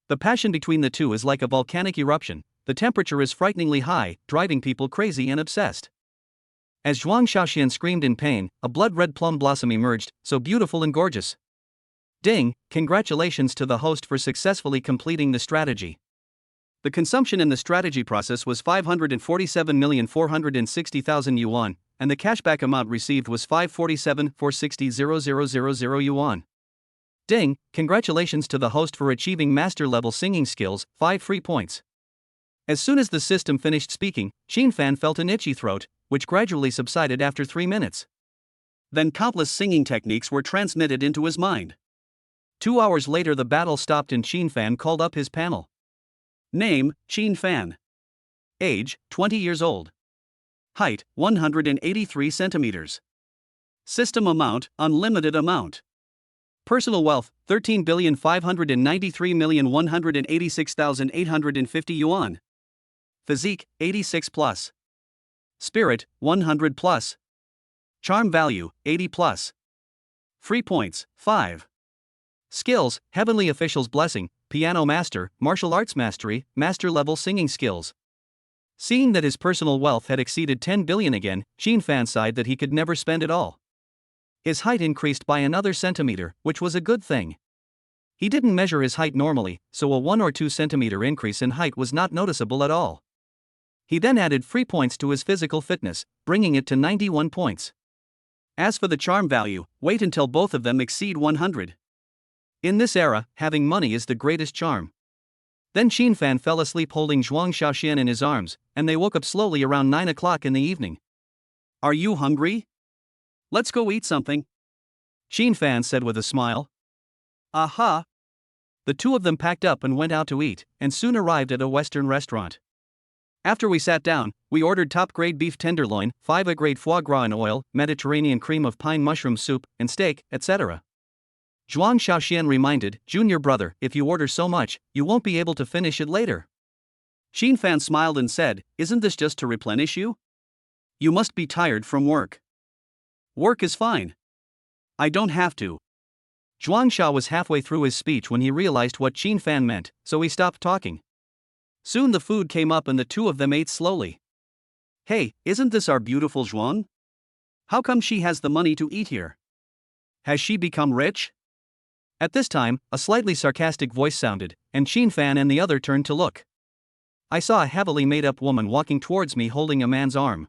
The passion between the two is like a volcanic eruption, the temperature is frighteningly high, driving people crazy and obsessed. As Zhuang Xiaoxian screamed in pain, a blood-red plum blossom emerged, so beautiful and gorgeous. Ding, congratulations to the host for successfully completing the strategy. The consumption in the strategy process was 547,460,000 yuan, and the cashback amount received was 547,460,000 yuan. Ding, congratulations to the host for achieving master-level singing skills, 5 free points. As soon as the system finished speaking, Qin Fan felt an itchy throat, which gradually subsided after 3 minutes. Then countless singing techniques were transmitted into his mind. 2 hours later the battle stopped and Qin Fan called up his panel. Name, Qin Fan. Age, 20 years old. Height, 183 centimeters. System amount, unlimited amount. Personal wealth, 13,593,186,850 yuan. Physique, 86 plus. Spirit, 100 plus. Charm value, 80 plus. Free points, 5. Skills, Heavenly Official's Blessing, Piano Master, Martial Arts Mastery, Master Level Singing Skills. Seeing that his personal wealth had exceeded 10 billion again, Qin Fan sighed that he could never spend it all. His height increased by another centimeter, which was a good thing. He didn't measure his height normally, so a 1 or 2 centimeter increase in height was not noticeable at all. He then added free points to his physical fitness, bringing it to 91 points. As for the charm value, wait until both of them exceed 100. In this era, having money is the greatest charm. Then Qin Fan fell asleep holding Zhuang Xiaoxian in his arms, and they woke up slowly around 9 o'clock in the evening. Are you hungry? Let's go eat something, Qin Fan said with a smile. Aha! The two of them packed up and went out to eat, and soon arrived at a Western restaurant. After we sat down, we ordered top-grade beef tenderloin, 5A-grade foie gras in oil, Mediterranean cream of pine mushroom soup, and steak, etc. Zhuang Xiaoxian reminded, Junior brother, if you order so much, you won't be able to finish it later. Qin Fan smiled and said, isn't this just to replenish you? You must be tired from work. Work is fine. I don't have to. Zhuang Xiao was halfway through his speech when he realized what Qin Fan meant, so he stopped talking. Soon the food came up and the two of them ate slowly. Hey, isn't this our beautiful Zhuang? How come she has the money to eat here? Has she become rich? At this time, a slightly sarcastic voice sounded, and Qin Fan and the other turned to look. I saw a heavily made-up woman walking towards me holding a man's arm.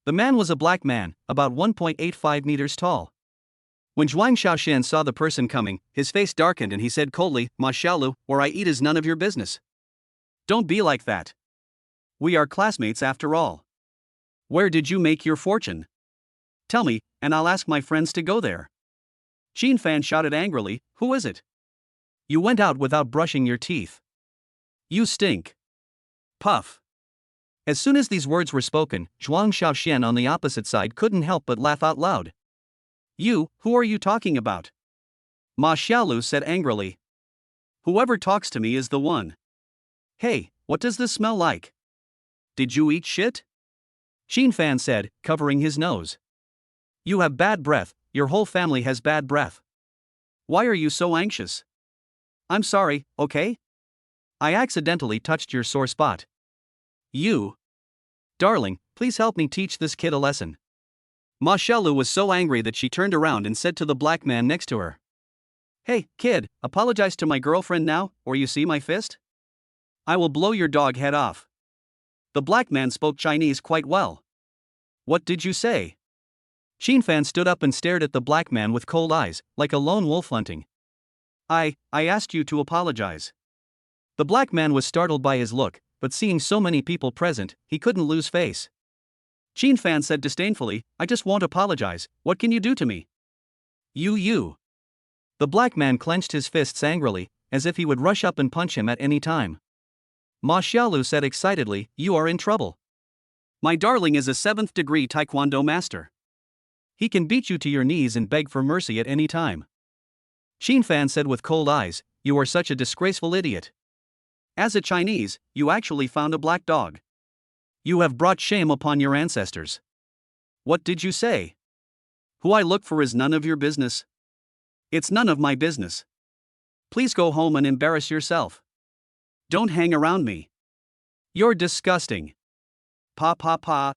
The man was a black man, about 1.85 meters tall. When Zhuang Xiaoxian saw the person coming, his face darkened and he said coldly, Ma Xiaolu, where I eat is none of your business. Don't be like that. We are classmates after all. Where did you make your fortune? Tell me, and I'll ask my friends to go there. Qin Fan shouted angrily, who is it? You went out without brushing your teeth. You stink. Puff. As soon as these words were spoken, Zhuang Xiaoxian on the opposite side couldn't help but laugh out loud. You, who are you talking about? Ma Xiaolu said angrily. Whoever talks to me is the one. Hey, what does this smell like? Did you eat shit? Qin Fan said, covering his nose. You have bad breath, your whole family has bad breath. Why are you so anxious? I'm sorry, okay? I accidentally touched your sore spot. You. Darling, please help me teach this kid a lesson. Ma Xiaolu was so angry that she turned around and said to the black man next to her. Hey, kid, apologize to my girlfriend now, or you see my fist? I will blow your dog head off. The black man spoke Chinese quite well. What did you say? Qin Fan stood up and stared at the black man with cold eyes, like a lone wolf hunting. I asked you to apologize. The black man was startled by his look, but seeing so many people present, he couldn't lose face. Qin Fan said disdainfully, I just won't apologize, what can you do to me? You. The black man clenched his fists angrily, as if he would rush up and punch him at any time. Ma Xiaolu said excitedly, you are in trouble. My darling is a 7th degree Taekwondo master. He can beat you to your knees and beg for mercy at any time. Xin Fan said with cold eyes, "You are such a disgraceful idiot. As a Chinese, you actually found a black dog. You have brought shame upon your ancestors. What did you say? Who I look for is none of your business. It's none of my business. Please go home and embarrass yourself. Don't hang around me. You're disgusting." Pa pa pa.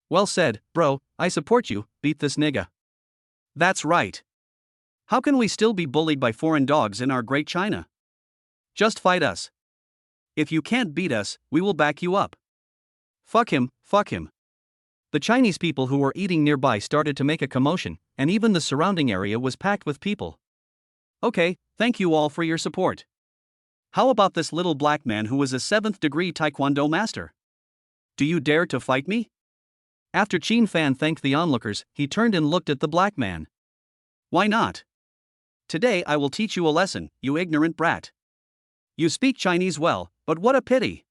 "Well said, bro, I support you, beat this nigga." "That's right. How can we still be bullied by foreign dogs in our great China? Just fight us. If you can't beat us, we will back you up. Fuck him, fuck him." The Chinese people who were eating nearby started to make a commotion, and even the surrounding area was packed with people. "Okay, thank you all for your support. How about this little black man who is a 7th degree Taekwondo master? Do you dare to fight me?" After Xin Fan thanked the onlookers, he turned and looked at the black man. "Why not? Today I will teach you a lesson, you ignorant brat. You speak Chinese well, but what a pity.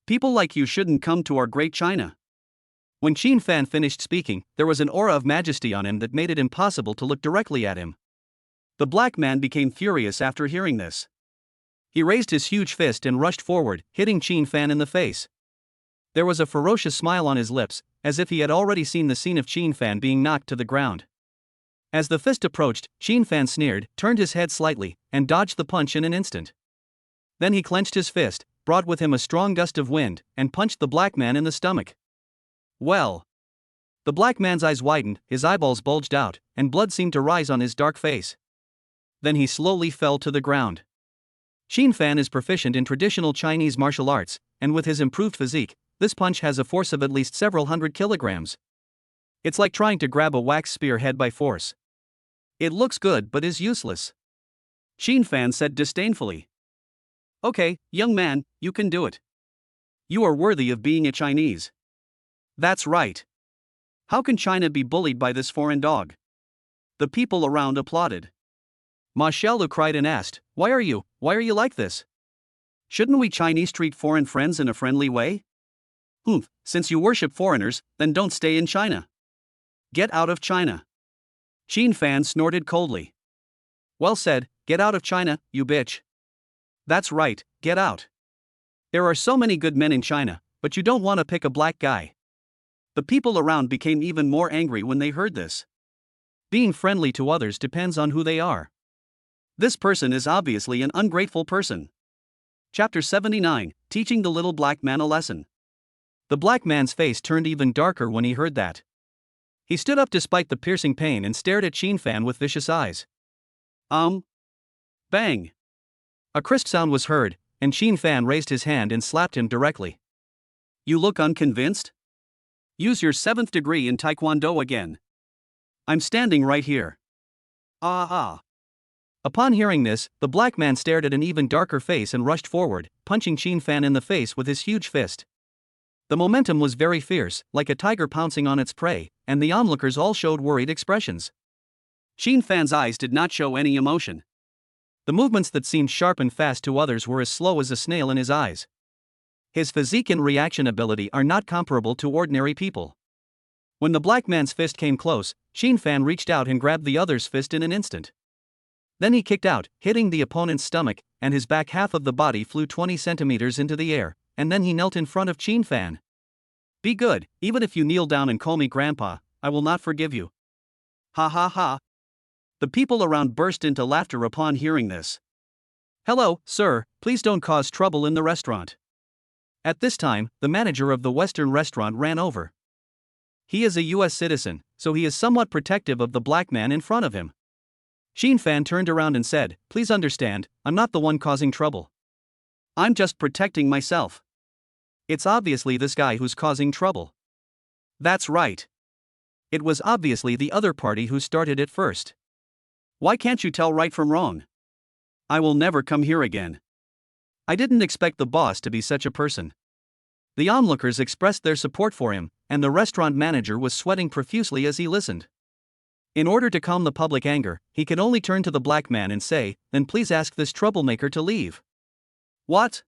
People like you shouldn't come to our great China." When Xin Fan finished speaking, there was an aura of majesty on him that made it impossible to look directly at him. The black man became furious after hearing this. He raised his huge fist and rushed forward, hitting Xin Fan in the face. There was a ferocious smile on his lips, as if he had already seen the scene of Xin Fan being knocked to the ground. As the fist approached, Xin Fan sneered, turned his head slightly, and dodged the punch in an instant. Then he clenched his fist, brought with him a strong gust of wind, and punched the black man in the stomach. Well. The black man's eyes widened, his eyeballs bulged out, and blood seemed to rise on his dark face. Then he slowly fell to the ground. Xin Fan is proficient in traditional Chinese martial arts, and with his improved physique, this punch has a force of at least several hundred kilograms. It's like trying to grab a wax spear head by force. It looks good but is useless. Xin Fan said disdainfully. "Okay, young man, you can do it. You are worthy of being a Chinese." "That's right. How can China be bullied by this foreign dog?" The people around applauded. Ma Xiaolu cried and asked, Why are you like this? Shouldn't we Chinese treat foreign friends in a friendly way?" Since you worship foreigners, then don't stay in China. Get out of China." Xin Fan snorted coldly. "Well said, get out of China, you bitch." "That's right, get out. There are so many good men in China, but you don't want to pick a black guy." The people around became even more angry when they heard this. Being friendly to others depends on who they are. This person is obviously an ungrateful person. Chapter 79, Teaching the Little Black Man a Lesson. The black man's face turned even darker when he heard that. He stood up despite the piercing pain and stared at Xin Fan with vicious eyes. Bang! A crisp sound was heard, and Xin Fan raised his hand and slapped him directly. "You look unconvinced? Use your 7th degree in Taekwondo again. I'm standing right here." Upon hearing this, the black man stared at an even darker face and rushed forward, punching Xin Fan in the face with his huge fist. The momentum was very fierce, like a tiger pouncing on its prey, and the onlookers all showed worried expressions. Xin Fan's eyes did not show any emotion. The movements that seemed sharp and fast to others were as slow as a snail in his eyes. His physique and reaction ability are not comparable to ordinary people. When the black man's fist came close, Xin Fan reached out and grabbed the other's fist in an instant. Then he kicked out, hitting the opponent's stomach, and his back half of the body flew 20 centimeters into the air, and then he knelt in front of Xin Fan. "Be good, even if you kneel down and call me grandpa, I will not forgive you." Ha ha ha. The people around burst into laughter upon hearing this. "Hello, sir, please don't cause trouble in the restaurant." At this time, the manager of the Western restaurant ran over. He is a US citizen, so he is somewhat protective of the black man in front of him. Xin Fan turned around and said, "Please understand, I'm not the one causing trouble. I'm just protecting myself. It's obviously this guy who's causing trouble." "That's right. It was obviously the other party who started it first. Why can't you tell right from wrong? I will never come here again. I didn't expect the boss to be such a person." The onlookers expressed their support for him, and the restaurant manager was sweating profusely as he listened. In order to calm the public anger, he could only turn to the black man and say, "Then please ask this troublemaker to leave." "What?"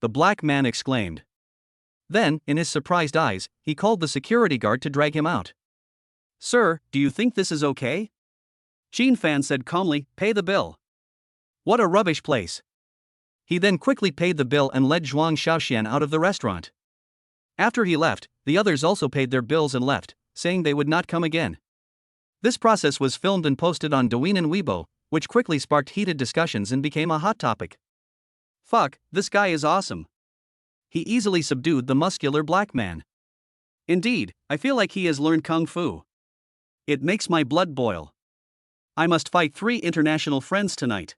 the black man exclaimed. Then, in his surprised eyes, he called the security guard to drag him out. "Sir, do you think this is okay? Xin Fan said calmly, "Pay the bill." What a rubbish place. He then quickly paid the bill and led Zhuang Xiaoxian out of the restaurant. After he left, the others also paid their bills and left, saying they would not come again. This process was filmed and posted on Douyin and Weibo, which quickly sparked heated discussions and became a hot topic. Fuck, this guy is awesome. He easily subdued the muscular black man. Indeed, I feel like he has learned kung fu. It makes my blood boil. I must fight 3 international friends tonight.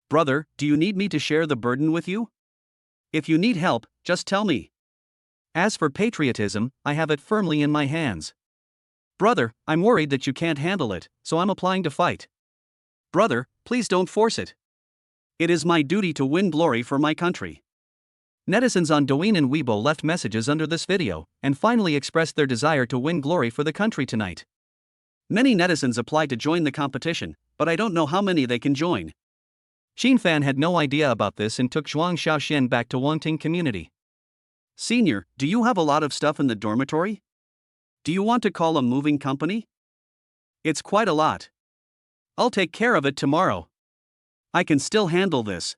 Brother, do you need me to share the burden with you? If you need help, just tell me. As for patriotism, I have it firmly in my hands. Brother, I'm worried that you can't handle it, so I'm applying to fight. Brother, please don't force it. It is my duty to win glory for my country. Netizens on Douyin and Weibo left messages under this video, and finally expressed their desire to win glory for the country tonight. Many netizens applied to join the competition, but I don't know how many they can join. Xin Fan had no idea about this and took Zhuang Xiaoxian back to Wangting community. Senior, do you have a lot of stuff in the dormitory? Do you want to call a moving company? It's quite a lot. I'll take care of it tomorrow. I can still handle this.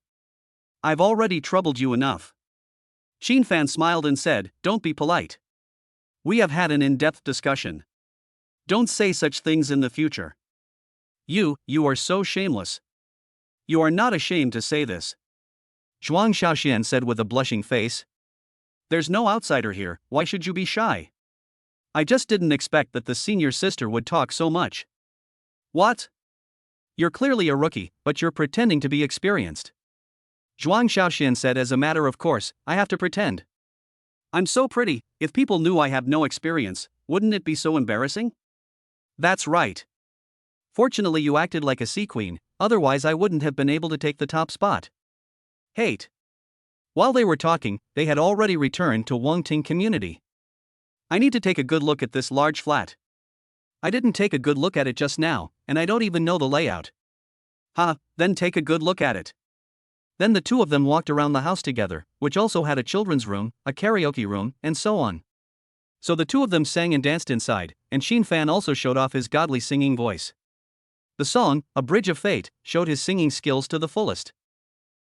I've already troubled you enough. Xin Fan smiled and said, "Don't be polite. We have had an in-depth discussion. Don't say such things in the future. You are so shameless. You are not ashamed to say this." Zhuang Xiaoxian said with a blushing face. "There's no outsider here, why should you be shy? I just didn't expect that the senior sister would talk so much." What? You're clearly a rookie, but you're pretending to be experienced. Zhuang Xiaoxian said as a matter of course, I have to pretend. I'm so pretty, if people knew I have no experience, wouldn't it be so embarrassing? That's right. Fortunately you acted like a sea queen, otherwise I wouldn't have been able to take the top spot. Hate. While they were talking, they had already returned to Wangting community. I need to take a good look at this large flat. I didn't take a good look at it just now, and I don't even know the layout. Then take a good look at it. Then the two of them walked around the house together, which also had a children's room, a karaoke room, and so on. So the two of them sang and danced inside, and Xin Fan also showed off his godly singing voice. The song, A Bridge of Fate, showed his singing skills to the fullest.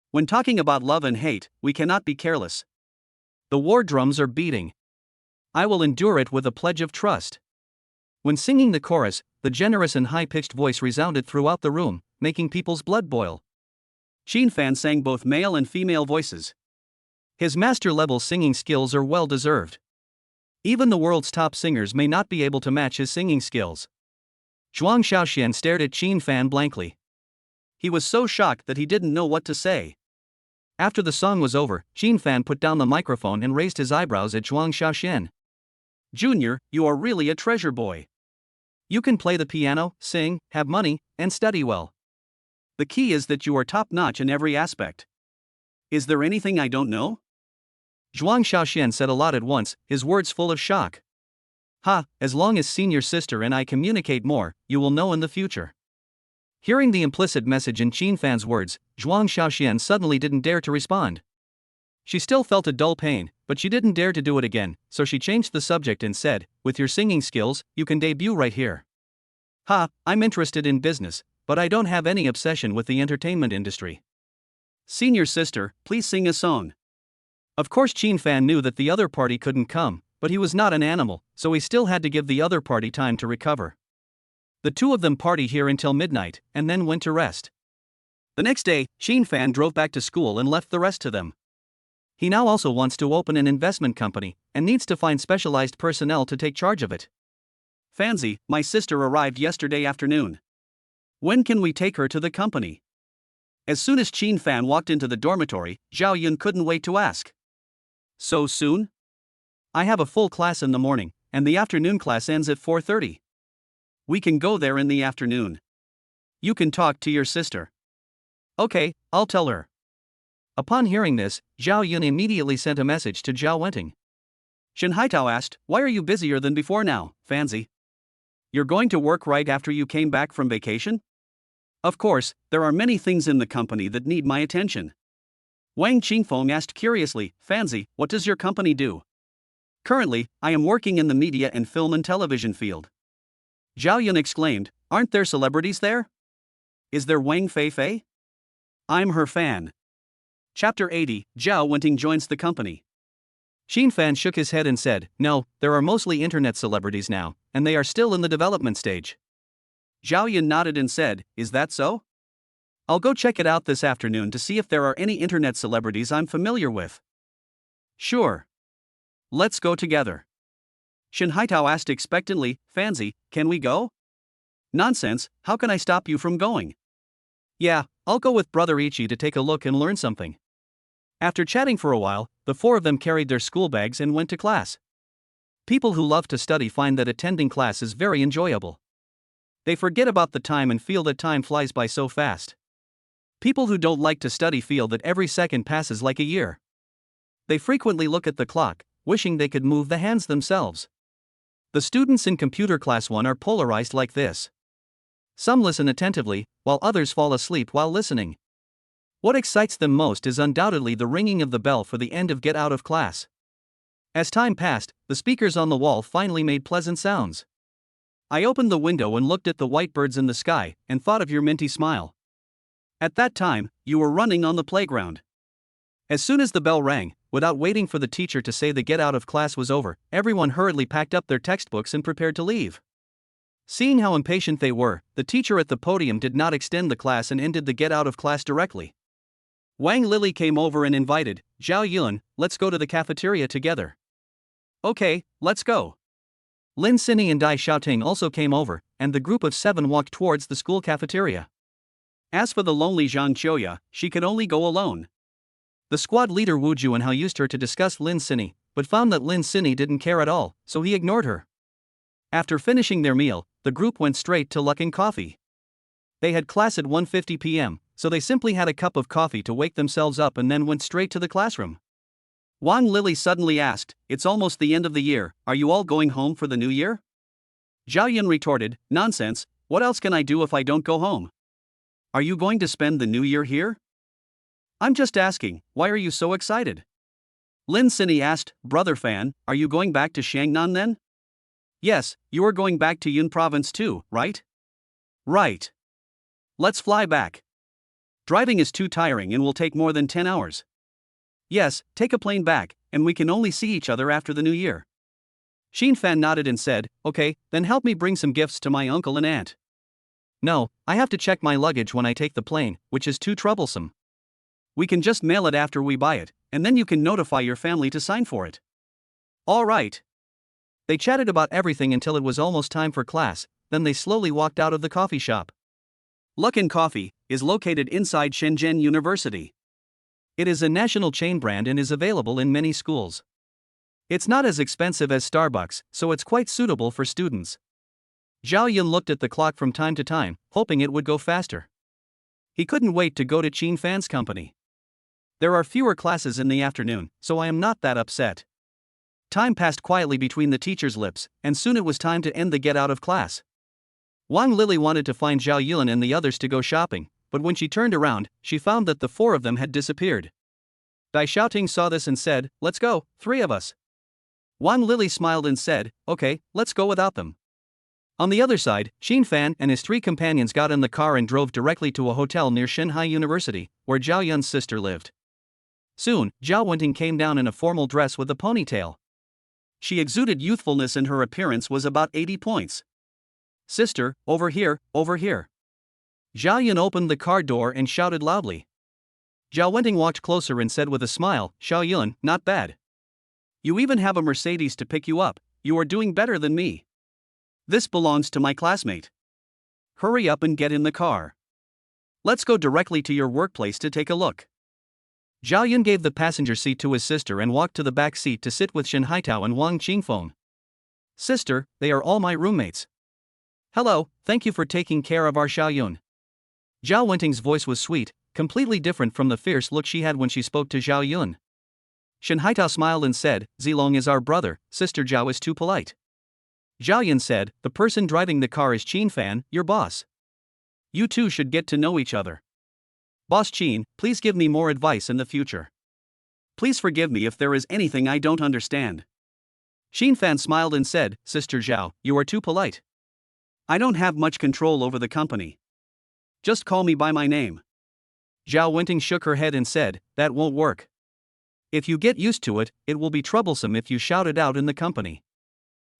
When talking about love and hate, we cannot be careless. The war drums are beating. I will endure it with a pledge of trust. When singing the chorus, the generous and high-pitched voice resounded throughout the room, making people's blood boil. Xin Fan sang both male and female voices. His master-level singing skills are well-deserved. Even the world's top singers may not be able to match his singing skills. Zhuang Xiaoxian stared at Xin Fan blankly. He was so shocked that he didn't know what to say. After the song was over, Xin Fan put down the microphone and raised his eyebrows at Zhuang Xiaoxian. Junior, you are really a treasure boy. You can play the piano, sing, have money, and study well. The key is that you are top-notch in every aspect. Is there anything I don't know? Zhuang Xiaoxian said a lot at once, his words full of shock. As long as senior sister and I communicate more, you will know in the future. Hearing the implicit message in Xin Fan's words, Zhuang Xiaoxian suddenly didn't dare to respond. She still felt a dull pain, but she didn't dare to do it again, so she changed the subject and said, with your singing skills, you can debut right here. I'm interested in business, but I don't have any obsession with the entertainment industry. Senior sister, please sing a song. Of course Xin Fan knew that the other party couldn't come, but he was not an animal, so he still had to give the other party time to recover. The two of them party here until midnight, and then went to rest. The next day, Xin Fan drove back to school and left the rest to them. He now also wants to open an investment company, and needs to find specialized personnel to take charge of it. Fanzi, my sister arrived yesterday afternoon. When can we take her to the company? As soon as Xin Fan walked into the dormitory, Zhao Yun couldn't wait to ask. So soon? I have a full class in the morning, and the afternoon class ends at 4:30. We can go there in the afternoon. You can talk to your sister. Okay, I'll tell her. Upon hearing this, Zhao Yun immediately sent a message to Zhao Wenting. Shen Haitao asked, why are you busier than before now, Fanzi? You're going to work right after you came back from vacation? Of course, there are many things in the company that need my attention. Wang Qingfeng asked curiously, Fanzi, what does your company do? Currently, I am working in the media and film and television field. Zhao Yun exclaimed, Aren't there celebrities there? Is there Wang Feifei? I'm her fan. Chapter 80, Zhao Wenting joins the company. Xin Fan shook his head and said, no, there are mostly internet celebrities now, and they are still in the development stage. Zhao Yun nodded and said, is that so? I'll go check it out this afternoon to see if there are any internet celebrities I'm familiar with. Sure. Let's go together. Shen Haitao asked expectantly, Fancy, can we go? Nonsense, how can I stop you from going? Yeah, I'll go with Brother Ichi to take a look and learn something. After chatting for a while, the four of them carried their school bags and went to class. People who love to study find that attending class is very enjoyable. They forget about the time and feel that time flies by so fast. People who don't like to study feel that every second passes like a year. They frequently look at the clock, wishing they could move the hands themselves. The students in computer class 1 are polarized like this. Some listen attentively, while others fall asleep while listening. What excites them most is undoubtedly the ringing of the bell for the end of get out of class. As time passed, the speakers on the wall finally made pleasant sounds. I opened the window and looked at the white birds in the sky, and thought of your minty smile. At that time, you were running on the playground. As soon as the bell rang, without waiting for the teacher to say the get out of class was over, everyone hurriedly packed up their textbooks and prepared to leave. Seeing how impatient they were, the teacher at the podium did not extend the class and ended the get out of class directly. Wang Lili came over and invited, Zhao Yun, let's go to the cafeteria together. Okay, let's go. Lin Sinny and Dai Xiaoting also came over, and the group of 7 walked towards the school cafeteria. As for the lonely Zhang Qiuya, she could only go alone. The squad leader Wu Juanhao used her to discuss Lin Sinny, but found that Lin Sinny didn't care at all, so he ignored her. After finishing their meal, the group went straight to Luckin Coffee. They had class at 1:50 p.m., so they simply had a cup of coffee to wake themselves up and then went straight to the classroom. Wang Lili suddenly asked, it's almost the end of the year, are you all going home for the new year? Zhao Yun retorted, nonsense, what else can I do if I don't go home? Are you going to spend the new year here? I'm just asking, why are you so excited? Lin Sinny asked, Brother Fan, are you going back to Shangnan then? Yes, you are going back to Yun Province too, right? Right. Let's fly back. Driving is too tiring and will take more than 10 hours. Yes, take a plane back, and we can only see each other after the new year. Xin Fan nodded and said, okay, then help me bring some gifts to my uncle and aunt. No, I have to check my luggage when I take the plane, which is too troublesome. We can just mail it after we buy it, and then you can notify your family to sign for it. All right. They chatted about everything until it was almost time for class, then they slowly walked out of the coffee shop. Luckin Coffee is located inside Shenzhen University. It is a national chain brand and is available in many schools. It's not as expensive as Starbucks, so it's quite suitable for students. Zhao Yun looked at the clock from time to time, hoping it would go faster. He couldn't wait to go to Qin Fan's company. There are fewer classes in the afternoon, so I am not that upset. Time passed quietly between the teacher's lips, and soon it was time to end the get out of class. Wang Lili wanted to find Zhao Yun and the others to go shopping, but when she turned around, she found that the 4 of them had disappeared. Dai Xiaoting saw this and said, let's go, 3 of us. Wang Lili smiled and said, okay, let's go without them. On the other side, Xin Fan and his 3 companions got in the car and drove directly to a hotel near Shanghai University, where Zhao Yun's sister lived. Soon, Zhao Wenting came down in a formal dress with a ponytail. She exuded youthfulness and her appearance was about 80 points. Sister, over here, over here. Zhao Yun opened the car door and shouted loudly. Zhao Wenting walked closer and said with a smile, Zhao Yun, not bad. You even have a Mercedes to pick you up, you are doing better than me. This belongs to my classmate. Hurry up and get in the car. Let's go directly to your workplace to take a look. Zhao Yun gave the passenger seat to his sister and walked to the back seat to sit with Shen Haitao and Wang Qingfeng. Sister, they are all my roommates. Hello, thank you for taking care of our Zhao Yun. Zhao Wenting's voice was sweet, completely different from the fierce look she had when she spoke to Zhao Yun. Shen Haitao smiled and said, Zilong is our brother, Sister Zhao is too polite. Zhao Yun said, the person driving the car is Qin Fan, your boss. You two should get to know each other. Boss Qin, please give me more advice in the future. Please forgive me if there is anything I don't understand. Qin Fan smiled and said, Sister Zhao, you are too polite. I don't have much control over the company. Just call me by my name. Zhao Wenting shook her head and said, that won't work. If you get used to it, it will be troublesome if you shout it out in the company.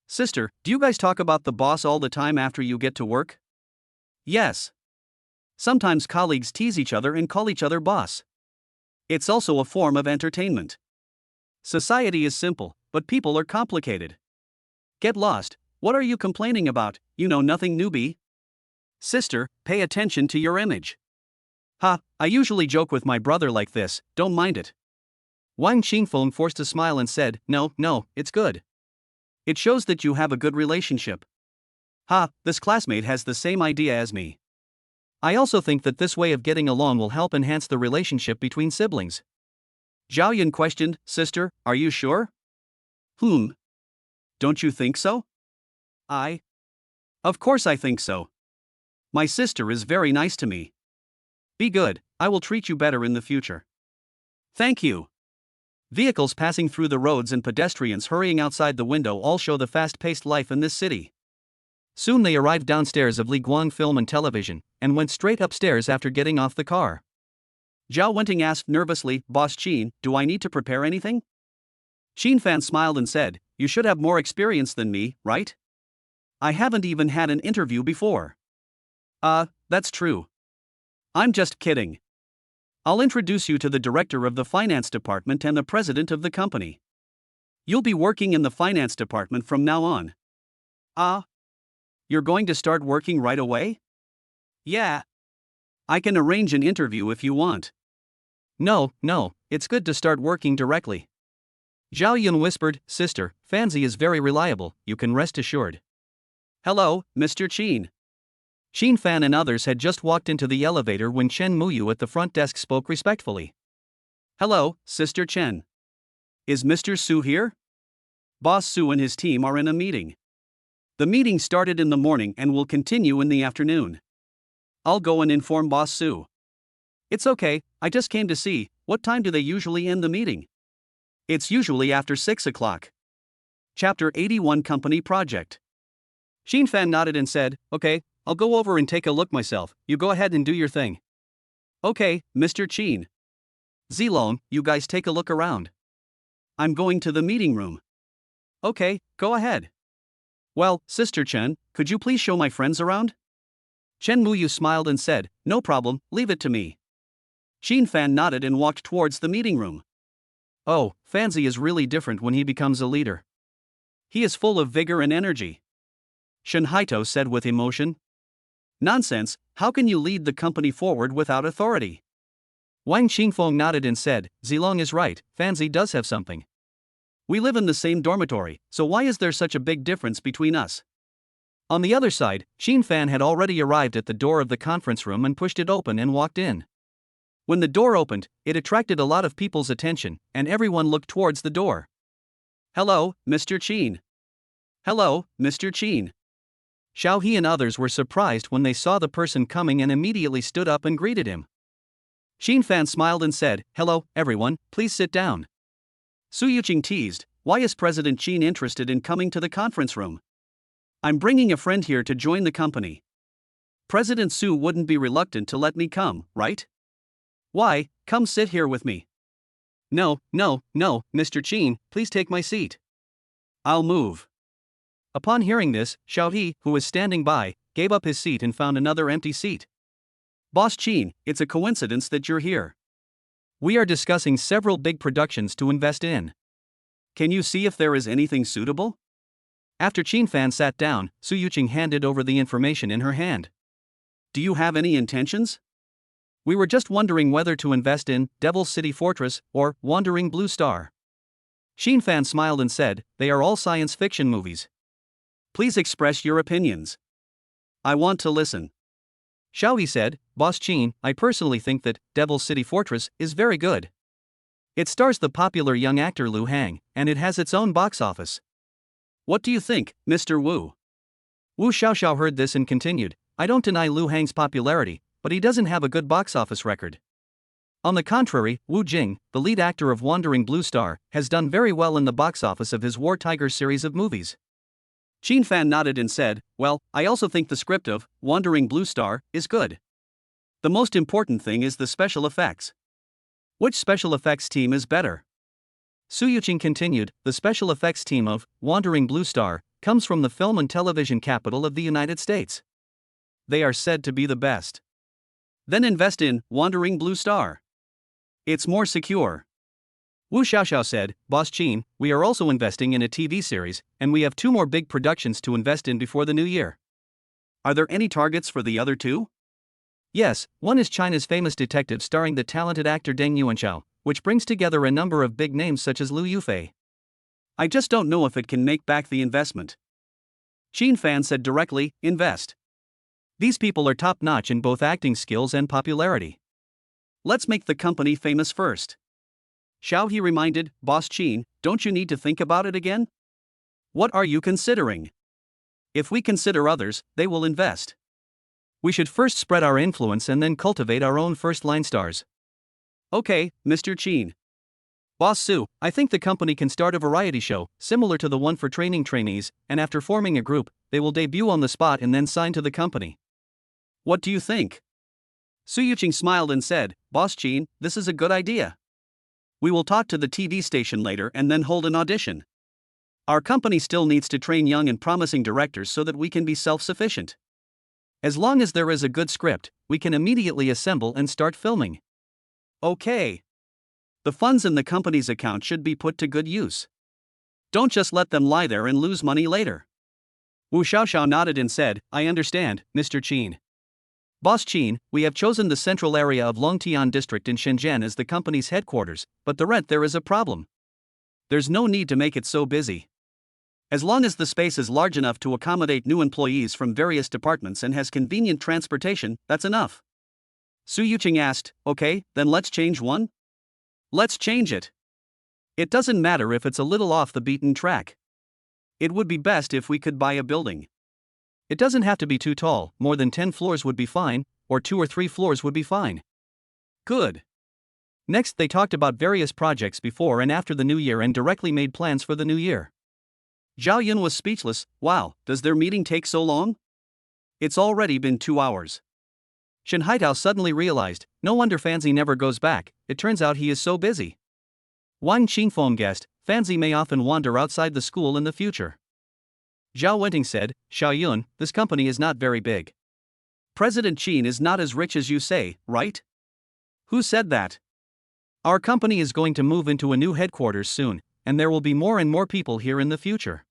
Sister, do you guys talk about the boss all the time after you get to work? Yes. Sometimes colleagues tease each other and call each other boss. It's also a form of entertainment. Society is simple, but people are complicated. Get lost. What are you complaining about? You know nothing, newbie. Sister, pay attention to your image. Ha, I usually joke with my brother like this, don't mind it. Wang Qingfeng forced a smile and said, no, it's good. It shows that you have a good relationship. Ha, this classmate has the same idea as me. I also think that this way of getting along will help enhance the relationship between siblings. Zhao Yun questioned, Sister, are you sure? Don't you think so? Of course I think so. My sister is very nice to me. Be good, I will treat you better in the future. Thank you. Vehicles passing through the roads and pedestrians hurrying outside the window all show the fast-paced life in this city. Soon they arrived downstairs of Li Guang Film and Television, and went straight upstairs after getting off the car. Zhao Wenting asked nervously, Boss Qin, do I need to prepare anything? Qin Fan smiled and said, you should have more experience than me, right? I haven't even had an interview before. That's true. I'm just kidding. I'll introduce you to the director of the finance department and the president of the company. You'll be working in the finance department from now on. You're going to start working right away? Yeah. I can arrange an interview if you want. No, it's good to start working directly. Zhao Yun whispered, Sister, Fanzi is very reliable, you can rest assured. Hello, Mr. Qin. Qin Fan and others had just walked into the elevator when Chen Muyu at the front desk spoke respectfully. Hello, Sister Chen. Is Mr. Su here? Boss Su and his team are in a meeting. The meeting started in the morning and will continue in the afternoon. I'll go and inform Boss Su. It's okay, I just came to see, what time do they usually end the meeting? It's usually after 6 o'clock. Chapter 81 Company Project. Qin Fan nodded and said, okay, I'll go over and take a look myself, you go ahead and do your thing. Okay, Mr. Qin. Zilong, you guys take a look around. I'm going to the meeting room. Okay, go ahead. Well, Sister Chen, could you please show my friends around? Chen Muyu smiled and said, no problem, leave it to me. Qin Fan nodded and walked towards the meeting room. Oh, Fanzi is really different when he becomes a leader. He is full of vigor and energy. Shen Haito said with emotion. Nonsense, how can you lead the company forward without authority? Wang Qingfeng nodded and said, Zilong is right, Fanzi does have something. We live in the same dormitory, so why is there such a big difference between us? On the other side, Qin Fan had already arrived at the door of the conference room and pushed it open and walked in. When the door opened, it attracted a lot of people's attention, and everyone looked towards the door. Hello, Mr. Qin. Hello, Mr. Qin. Xiao He and others were surprised when they saw the person coming and immediately stood up and greeted him. Qin Fan smiled and said, hello, everyone, please sit down. Su Yuqing teased, why is President Qin interested in coming to the conference room? I'm bringing a friend here to join the company. President Su wouldn't be reluctant to let me come, right? Why, come sit here with me. No, Mr. Qin, please take my seat. I'll move. Upon hearing this, Xiao He, who was standing by, gave up his seat and found another empty seat. Boss Qin, it's a coincidence that you're here. We are discussing several big productions to invest in. Can you see if there is anything suitable? After Qin Fan sat down, Su Yuqing handed over the information in her hand. Do you have any intentions? We were just wondering whether to invest in Devil's City Fortress or Wandering Blue Star. Qin Fan smiled and said, they are all science fiction movies. Please express your opinions. I want to listen. Xiao He said, Boss Qin, I personally think that Devil's City Fortress is very good. It stars the popular young actor Liu Hang, and it has its own box office. What do you think, Mr. Wu? Wu Xiaoxiao heard this and continued, I don't deny Liu Hang's popularity, but he doesn't have a good box office record. On the contrary, Wu Jing, the lead actor of Wandering Blue Star, has done very well in the box office of his War Tiger series of movies. Qin Fan nodded and said, well, I also think the script of Wandering Blue Star is good. The most important thing is the special effects. Which special effects team is better? Su Yuqing continued, the special effects team of Wandering Blue Star comes from the film and television capital of the United States. They are said to be the best. Then invest in Wandering Blue Star. It's more secure. Wu Xiaoxiao said, Boss Qin, we are also investing in a TV series, and we have 2 more big productions to invest in before the new year. Are there any targets for the other 2? Yes, one is China's famous detective starring the talented actor Deng Yuanxiao, which brings together a number of big names such as Liu Yufei. I just don't know if it can make back the investment. Qin Fan said directly, invest. These people are top-notch in both acting skills and popularity. Let's make the company famous first. Xiao He reminded, Boss Qin, don't you need to think about it again? What are you considering? If we consider others, they will invest. We should first spread our influence and then cultivate our own first-line stars. Okay, Mr. Qin. Boss Su, I think the company can start a variety show, similar to the one for training trainees, and after forming a group, they will debut on the spot and then sign to the company. What do you think? Su Yuqing smiled and said, Boss Qin, this is a good idea. We will talk to the TV station later and then hold an audition. Our company still needs to train young and promising directors so that we can be self-sufficient. As long as there is a good script, we can immediately assemble and start filming. Okay. The funds in the company's account should be put to good use. Don't just let them lie there and lose money later. Wu Xiaoxiao nodded and said, I understand, Mr. Qin. Boss Qin, we have chosen the central area of Longtian district in Shenzhen as the company's headquarters, but the rent there is a problem. There's no need to make it so busy. As long as the space is large enough to accommodate new employees from various departments and has convenient transportation, that's enough. Su Yuqing asked, okay, then let's change one? Let's change it. It doesn't matter if it's a little off the beaten track. It would be best if we could buy a building. It doesn't have to be too tall, more than 10 floors would be fine, or 2 or 3 floors would be fine. Good. Next, they talked about various projects before and after the new year and directly made plans for the new year. Zhao Yun was speechless. Wow, does their meeting take so long? It's already been 2 hours. Shen Haitao suddenly realized, no wonder Fanzi never goes back, it turns out he is so busy. Wang Qingfeng guessed, Fanzi may often wander outside the school in the future. Zhao Wenting said, Xiao Yun, this company is not very big. President Qin is not as rich as you say, right? Who said that? Our company is going to move into a new headquarters soon, and there will be more and more people here in the future.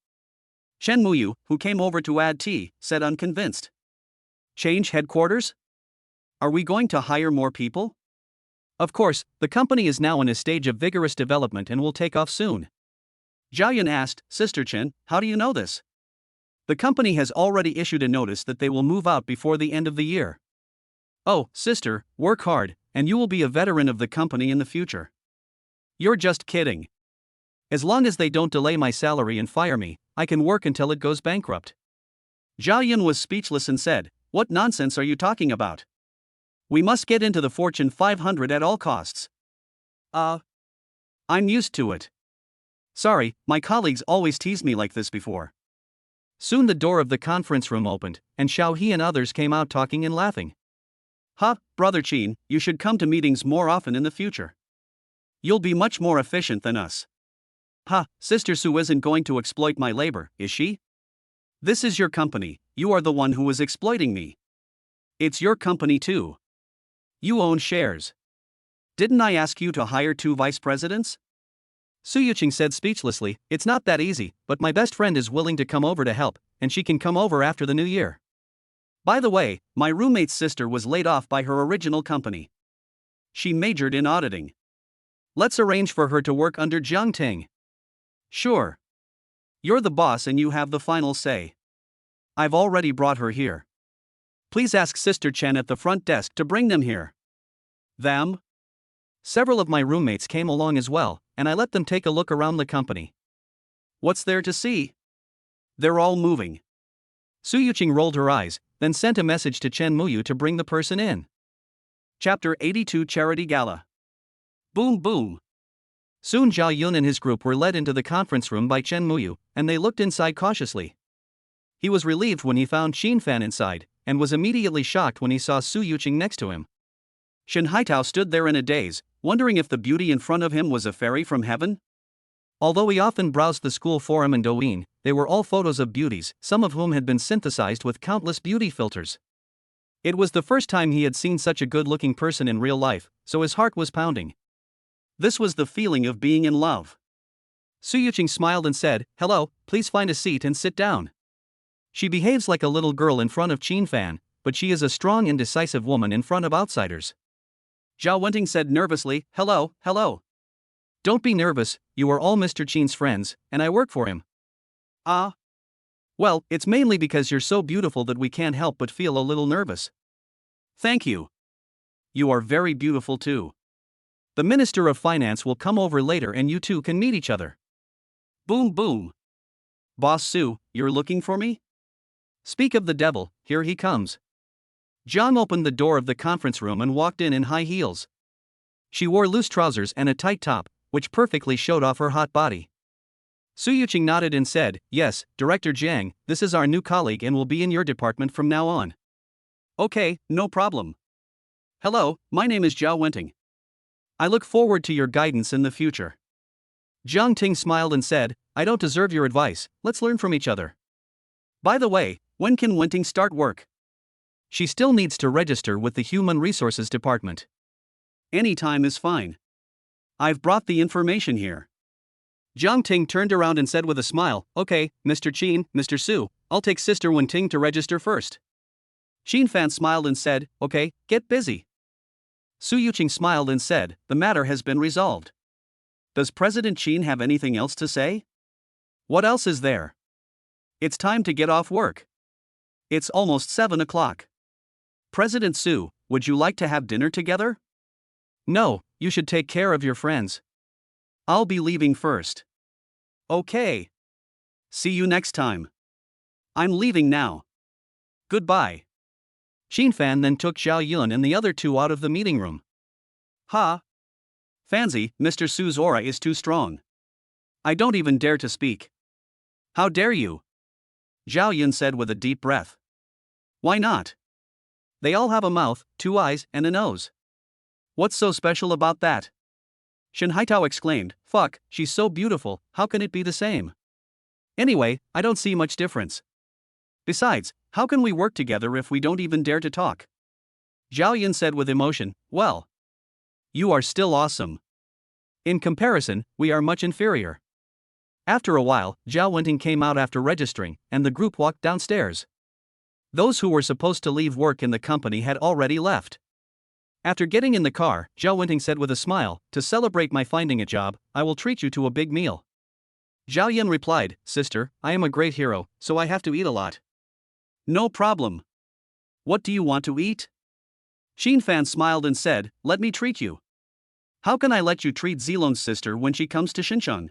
Chen Muyu, who came over to add tea, said unconvinced. Change headquarters? Are we going to hire more people? Of course, the company is now in a stage of vigorous development and will take off soon. Zhao Yun asked, Sister Chen, how do you know this? The company has already issued a notice that they will move out before the end of the year. Oh, sister, work hard, and you will be a veteran of the company in the future. You're just kidding. As long as they don't delay my salary and fire me, I can work until it goes bankrupt. Zhao Yun was speechless and said, what nonsense are you talking about? We must get into the Fortune 500 at all costs. I'm used to it. Sorry, my colleagues always tease me like this before. Soon the door of the conference room opened, and Xiao He and others came out talking and laughing. Brother Qin, you should come to meetings more often in the future. You'll be much more efficient than us. Sister Su isn't going to exploit my labor, is she? This is your company, you are the one who is exploiting me. It's your company too. You own shares. Didn't I ask you to hire 2 vice presidents? Su Yuqing said speechlessly, it's not that easy, but my best friend is willing to come over to help, and she can come over after the new year. By the way, my roommate's sister was laid off by her original company. She majored in auditing. Let's arrange for her to work under Jiang Ting. Sure. You're the boss and you have the final say. I've already brought her here. Please ask Sister Chen at the front desk to bring them here. Them? Several of my roommates came along as well, and I let them take a look around the company. What's there to see? They're all moving. Su Yuqing rolled her eyes, then sent a message to Chen Muyu to bring the person in. Chapter 82 Charity Gala. Boom boom. Soon Zhao Yun and his group were led into the conference room by Chen Muyu, and they looked inside cautiously. He was relieved when he found Xin Fan inside, and was immediately shocked when he saw Su Yuqing next to him. Shen Haitao stood there in a daze, wondering if the beauty in front of him was a fairy from heaven. Although he often browsed the school forum and Douyin, they were all photos of beauties, some of whom had been synthesized with countless beauty filters. It was the first time he had seen such a good-looking person in real life, so his heart was pounding. This was the feeling of being in love. Su Yuqing smiled and said, "Hello, please find a seat and sit down." She behaves like a little girl in front of Qin Fan, but she is a strong and decisive woman in front of outsiders. Zhao Wenting said nervously, "Hello, hello. Don't be nervous, you are all Mr. Qin's friends, and I work for him." Ah. Well, it's mainly because you're so beautiful that we can't help but feel a little nervous. Thank you. You are very beautiful too. The Minister of Finance will come over later and you two can meet each other. Boom boom. Boss Su, you're looking for me? Speak of the devil, here he comes. Zhang opened the door of the conference room and walked in high heels. She wore loose trousers and a tight top, which perfectly showed off her hot body. Su Yuqing nodded and said, "Yes, Director Jiang, this is our new colleague and will be in your department from now on." Okay, no problem. Hello, my name is Zhao Wenting. I look forward to your guidance in the future. Jiang Ting smiled and said, "I don't deserve your advice, let's learn from each other. By the way, when can Wenting start work?" She still needs to register with the Human Resources Department. Any time is fine. I've brought the information here. Jiang Ting turned around and said with a smile, "Okay, Mr. Qin, Mr. Su, I'll take Sister Wen Ting to register first." Xin Fan smiled and said, "Okay, get busy." Su Yuqing smiled and said, "The matter has been resolved. Does President Qin have anything else to say? What else is there? It's time to get off work. It's almost 7 o'clock. President Su, would you like to have dinner together?" "No, you should take care of your friends. I'll be leaving first." "Okay. See you next time. I'm leaving now. Goodbye." Xin Fan then took Zhao Yun and the other two out of the meeting room. Ha! Fancy, Mr. Su's aura is too strong. I don't even dare to speak. How dare you? Zhao Yun said with a deep breath. Why not? They all have a mouth, 2 eyes, and a nose. What's so special about that? Shen Haitao exclaimed, "Fuck, she's so beautiful, how can it be the same? Anyway, I don't see much difference. Besides, how can we work together if we don't even dare to talk?" Zhao Yun said with emotion, "Well, you are still awesome. In comparison, we are much inferior." After a while, Zhao Wenting came out after registering, and the group walked downstairs. Those who were supposed to leave work in the company had already left. After getting in the car, Zhao Wenting said with a smile, "To celebrate my finding a job, I will treat you to a big meal." Zhao Yun replied, "Sister, I am a great hero, so I have to eat a lot." "No problem. What do you want to eat?" Xin Fan smiled and said, "Let me treat you." "How can I let you treat Zilong's sister when she comes to Xincheng?"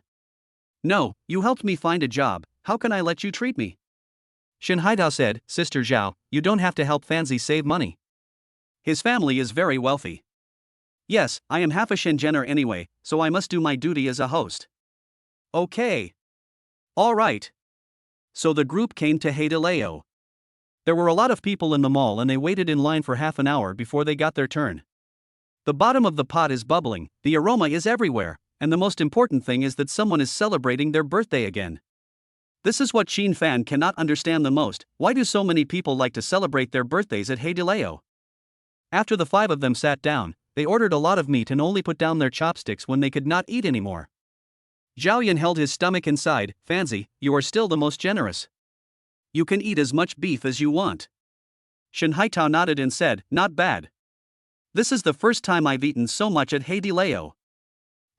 "No, you helped me find a job, how can I let you treat me?" Shen Haidao said, "Sister Zhao, you don't have to help Fanzi save money. His family is very wealthy. Yes, I am half a Shenzhener anyway, so I must do my duty as a host." Okay. Alright. So the group came to Haidaleo. There were a lot of people in the mall and they waited in line for half an hour before they got their turn. The bottom of the pot is bubbling, the aroma is everywhere, and the most important thing is that someone is celebrating their birthday again. This is what Xin Fan cannot understand the most. Why do so many people like to celebrate their birthdays at Haidaleo? After the 5 of them sat down, they ordered a lot of meat and only put down their chopsticks when they could not eat anymore. Zhao Yun held his stomach and sighed, "Fanzi, you are still the most generous. You can eat as much beef as you want." Shen Haitao nodded and said, "Not bad. This is the first time I've eaten so much at Haidaleo.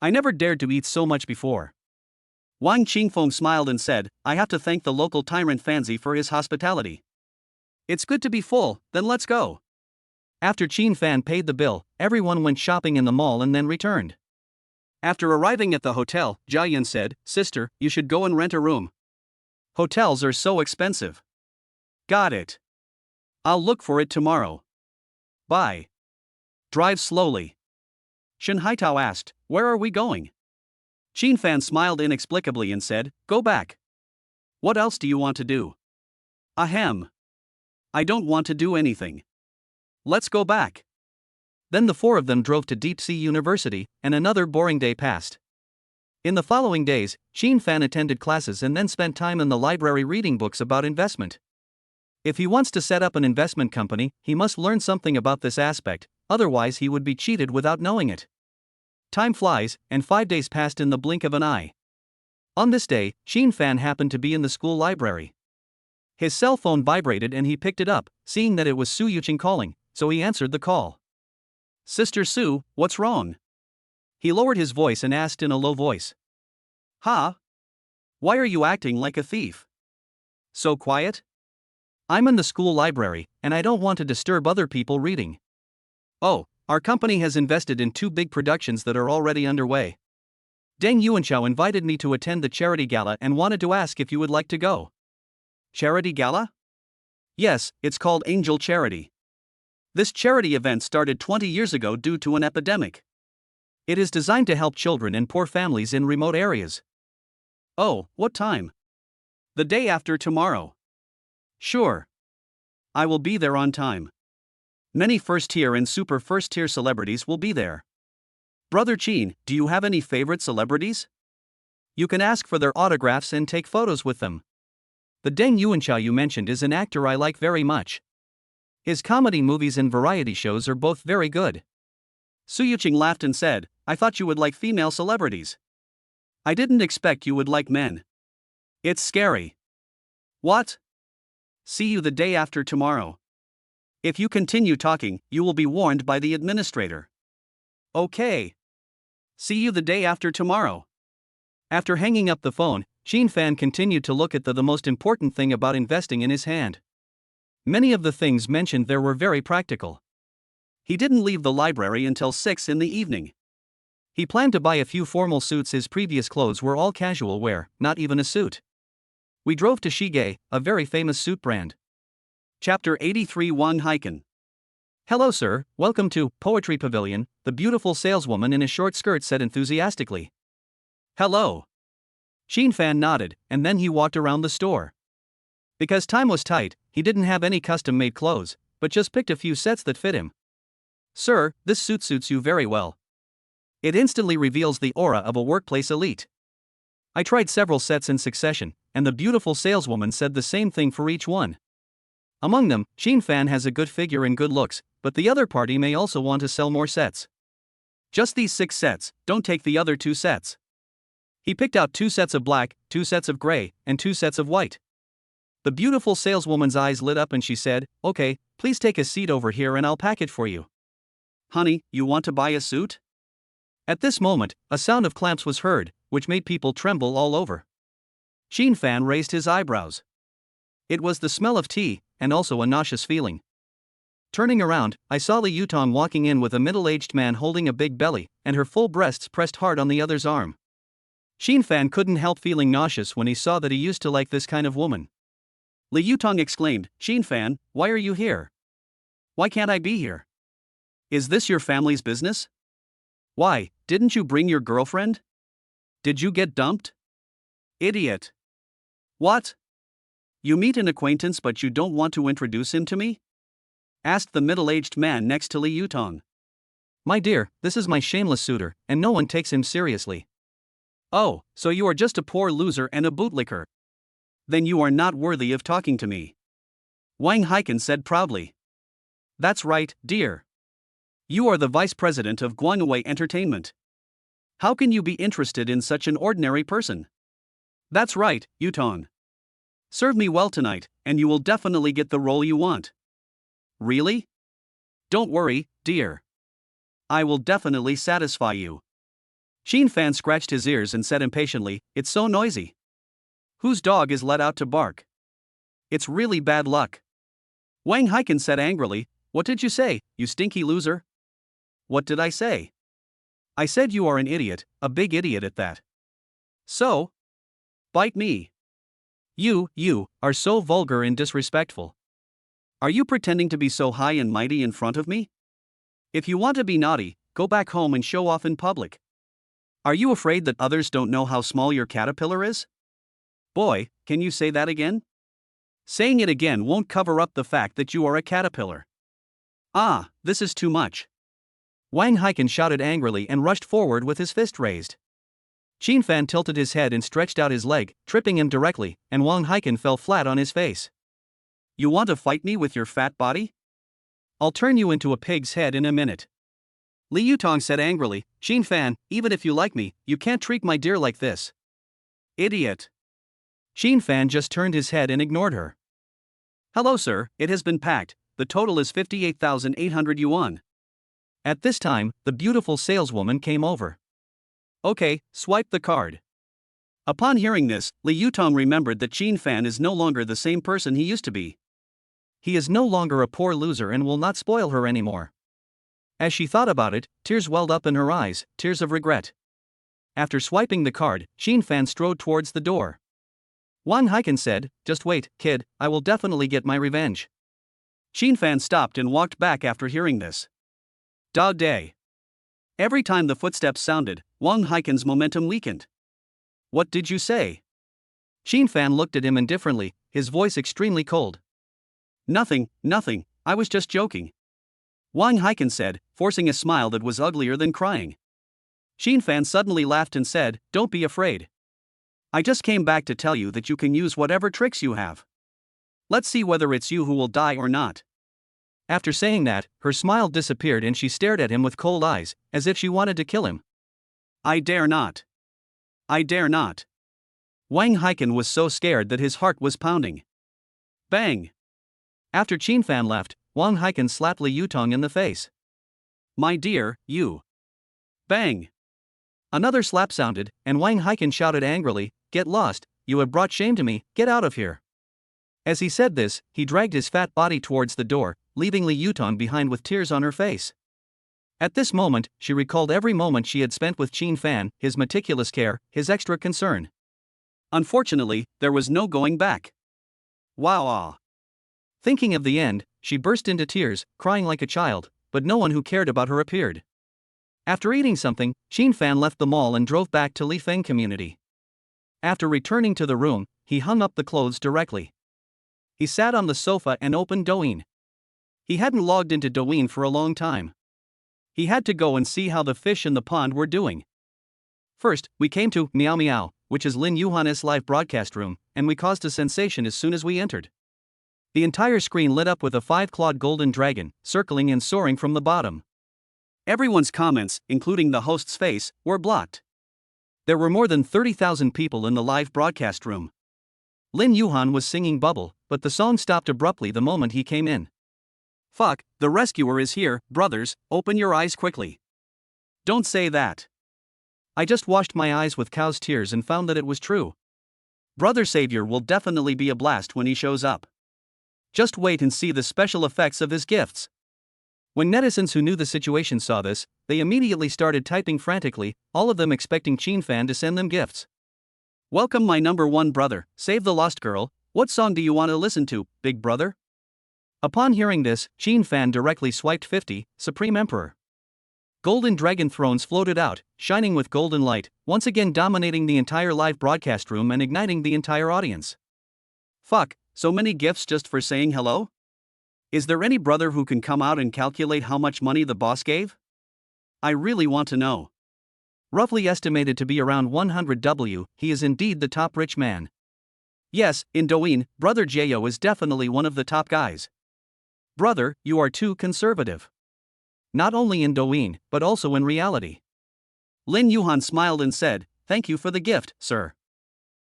I never dared to eat so much before." Wang Qingfeng smiled and said, "I have to thank the local tyrant Fanzi for his hospitality. It's good to be full, then let's go." After Qin Fan paid the bill, everyone went shopping in the mall and then returned. After arriving at the hotel, Zhao Yun said, "Sister, you should go and rent a room. Hotels are so expensive." "Got it. I'll look for it tomorrow. Bye. Drive slowly." Shen Haitao asked, "Where are we going?" Qin Fan smiled inexplicably and said, "Go back. What else do you want to do?" Ahem. I don't want to do anything. Let's go back. Then the four of them drove to Deep Sea University, and another boring day passed. In the following days, Shin Fan attended classes and then spent time in the library reading books about investment. If he wants to set up an investment company, he must learn something about this aspect, otherwise he would be cheated without knowing it. Time flies, and 5 days passed in the blink of an eye. On this day, Shin Fan happened to be in the school library. His cell phone vibrated and he picked it up, seeing that it was Su Yuching calling, so he answered the call. Sister Su, what's wrong? He lowered his voice and asked in a low voice. Huh? Why are you acting like a thief? So quiet? I'm in the school library, and I don't want to disturb other people reading. Oh, our company has invested in 2 big productions that are already underway. Deng Yuanchao invited me to attend the charity gala and wanted to ask if you would like to go. Charity gala? Yes, it's called Angel Charity. This charity event started 20 years ago due to an epidemic. It is designed to help children and poor families in remote areas. Oh, what time? The day after tomorrow. Sure. I will be there on time. Many first-tier and super first-tier celebrities will be there. Brother Chin, do you have any favorite celebrities? You can ask for their autographs and take photos with them. The Deng Yuanchao you mentioned is an actor I like very much. His comedy movies and variety shows are both very good. Su Yuching laughed and said, I thought you would like female celebrities. I didn't expect you would like men. It's scary. What? See you the day after tomorrow. If you continue talking, you will be warned by the administrator. Okay. See you the day after tomorrow. After hanging up the phone, Shin Fan continued to look at the most important thing about investing in his hand. Many of the things mentioned there were very practical. He didn't leave the library until 6 in the evening. He planned to buy a few formal suits. His previous clothes were all casual wear, not even a suit. We drove to Shige, a very famous suit brand. Chapter 83 Wang Haiken. Hello sir, welcome to Poetry Pavilion, the beautiful saleswoman in a short skirt said enthusiastically. Hello. Shin Fan nodded, and then he walked around the store. Because time was tight, he didn't have any custom-made clothes, but just picked a few sets that fit him. Sir, this suit suits you very well. It instantly reveals the aura of a workplace elite. I tried several sets in succession, and the beautiful saleswoman said the same thing for each one. Among them, Shin Fan has a good figure and good looks, but the other party may also want to sell more sets. Just these 6 sets, don't take the other 2 sets. He picked out 2 sets of black, 2 sets of gray, and 2 sets of white. The beautiful saleswoman's eyes lit up and she said, Okay, please take a seat over here and I'll pack it for you. Honey, you want to buy a suit? At this moment, a sound of clamps was heard, which made people tremble all over. Shin Fan raised his eyebrows. It was the smell of tea, and also a nauseous feeling. Turning around, I saw Li Yutong walking in with a middle-aged man holding a big belly, and her full breasts pressed hard on the other's arm. Shin Fan couldn't help feeling nauseous when he saw that he used to like this kind of woman. Li Yutong exclaimed, Shin Fan, why are you here? Why can't I be here? Is this your family's business? Why, didn't you bring your girlfriend? Did you get dumped? Idiot. What? You meet an acquaintance but you don't want to introduce him to me? Asked the middle-aged man next to Li Yutong. My dear, this is my shameless suitor, and no one takes him seriously. Oh, so you are just a poor loser and a bootlicker. Then you are not worthy of talking to me. Wang Haiken said proudly. That's right, dear. You are the vice president of Guangwei Entertainment. How can you be interested in such an ordinary person? That's right, Yutong. Serve me well tonight, and you will definitely get the role you want. Really? Don't worry, dear. I will definitely satisfy you. Shin Fan scratched his ears and said impatiently, It's so noisy. Whose dog is let out to bark? It's really bad luck. Wang Haiken said angrily, What did you say, you stinky loser? What did I say? I said you are an idiot, a big idiot at that. So? Bite me. You are so vulgar and disrespectful. Are you pretending to be so high and mighty in front of me? If you want to be naughty, go back home and show off in public. Are you afraid that others don't know how small your caterpillar is? Boy, can you say that again? Saying it again won't cover up the fact that you are a caterpillar. Ah, this is too much. Wang Heiken shouted angrily and rushed forward with his fist raised. Qin Fan tilted his head and stretched out his leg, tripping him directly, and Wang Heiken fell flat on his face. You want to fight me with your fat body? I'll turn you into a pig's head in a minute. Li Yutong said angrily, Qin Fan, even if you like me, you can't treat my dear like this. Idiot. Qin Fan just turned his head and ignored her. Hello sir, it has been packed, the total is 58,800 yuan. At this time, the beautiful saleswoman came over. Okay, swipe the card. Upon hearing this, Li Yutong remembered that Qin Fan is no longer the same person he used to be. He is no longer a poor loser and will not spoil her anymore. As she thought about it, tears welled up in her eyes, tears of regret. After swiping the card, Qin Fan strode towards the door. Wang Heiken said, just wait, kid, I will definitely get my revenge. Qin Fan stopped and walked back after hearing this. Da day. Every time the footsteps sounded, Wang Heiken's momentum weakened. What did you say? Qin Fan looked at him indifferently, his voice extremely cold. Nothing, I was just joking. Wang Heiken said, forcing a smile that was uglier than crying. Qin Fan suddenly laughed and said, don't be afraid. I just came back to tell you that you can use whatever tricks you have. Let's see whether it's you who will die or not. After saying that, her smile disappeared and she stared at him with cold eyes, as if she wanted to kill him. I dare not. I dare not. Wang Heiken was so scared that his heart was pounding. Bang! After Qin Fan left, Wang Heiken slapped Li Yutong in the face. My dear, you. Bang! Another slap sounded, and Wang Heiken shouted angrily, get lost, you have brought shame to me, get out of here. As he said this, he dragged his fat body towards the door, leaving Li Yutong behind with tears on her face. At this moment, she recalled every moment she had spent with Qin Fan, his meticulous care, his extra concern. Unfortunately, there was no going back. Wow. Thinking of the end, she burst into tears, crying like a child, but no one who cared about her appeared. After eating something, Qin Fan left the mall and drove back to Li Feng community. After returning to the room, he hung up the clothes directly. He sat on the sofa and opened Douyin. He hadn't logged into Douyin for a long time. He had to go and see how the fish in the pond were doing. First, we came to Meow Meow, which is Lin Yuhan's live broadcast room, and we caused a sensation as soon as we entered. The entire screen lit up with a 5-clawed golden dragon, circling and soaring from the bottom. Everyone's comments, including the host's face, were blocked. There were more than 30,000 people in the live broadcast room. Lin Yuhan was singing Bubble, but the song stopped abruptly the moment he came in. Fuck, the rescuer is here, brothers, open your eyes quickly. Don't say that. I just washed my eyes with cow's tears and found that it was true. Brother Savior will definitely be a blast when he shows up. Just wait and see the special effects of his gifts. When netizens who knew the situation saw this, they immediately started typing frantically, all of them expecting Qin Fan to send them gifts. Welcome my number one brother, save the lost girl, what song do you want to listen to, big brother? Upon hearing this, Qin Fan directly swiped 50, Supreme Emperor. Golden dragon thrones floated out, shining with golden light, once again dominating the entire live broadcast room and igniting the entire audience. Fuck, so many gifts just for saying hello? Is there any brother who can come out and calculate how much money the boss gave? I really want to know. Roughly estimated to be around 100 W, he is indeed the top rich man. Yes, in Douyin, Brother Jayo is definitely one of the top guys. Brother, you are too conservative. Not only in Douyin, but also in reality. Lin Yuhan smiled and said, thank you for the gift, sir.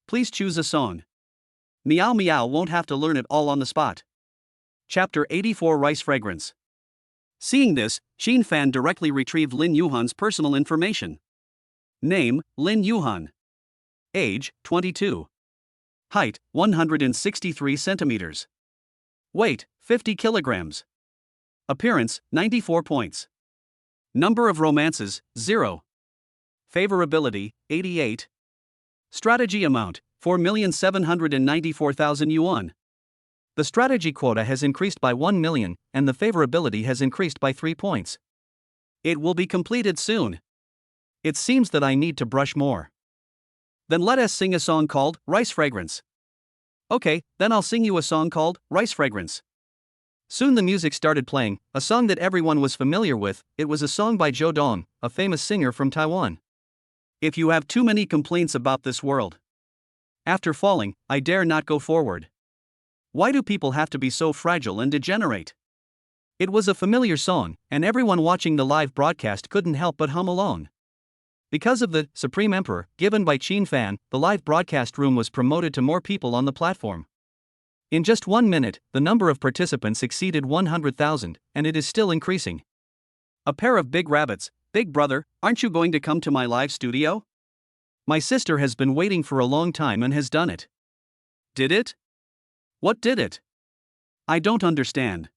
Please choose a song. Meow Meow won't have to learn it all on the spot. Chapter 84 Rice Fragrance. Seeing this, Qin Fan directly retrieved Lin Yuhan's personal information. Name, Lin Yuhan. Age, 22. Height, 163 centimeters. Weight, 50 kilograms. Appearance, 94 points. Number of romances, 0. Favorability, 88. Strategy amount, 4,794,000 yuan. The strategy quota has increased by 1 million, and the favorability has increased by 3 points. It will be completed soon. It seems that I need to brush more. Then let us sing a song called Rice Fragrance. Okay, then I'll sing you a song called Rice Fragrance. Soon the music started playing, a song that everyone was familiar with. It was a song by Zhou Dong, a famous singer from Taiwan. If you have too many complaints about this world, after falling, I dare not go forward. Why do people have to be so fragile and degenerate? It was a familiar song, and everyone watching the live broadcast couldn't help but hum along. Because of the Supreme Emperor given by Qin Fan, the live broadcast room was promoted to more people on the platform. In just 1 minute, the number of participants exceeded 100,000, and it is still increasing. A pair of big rabbits. Big brother, aren't you going to come to my live studio? My sister has been waiting for a long time and has done it. Did it? What did it? I don't understand.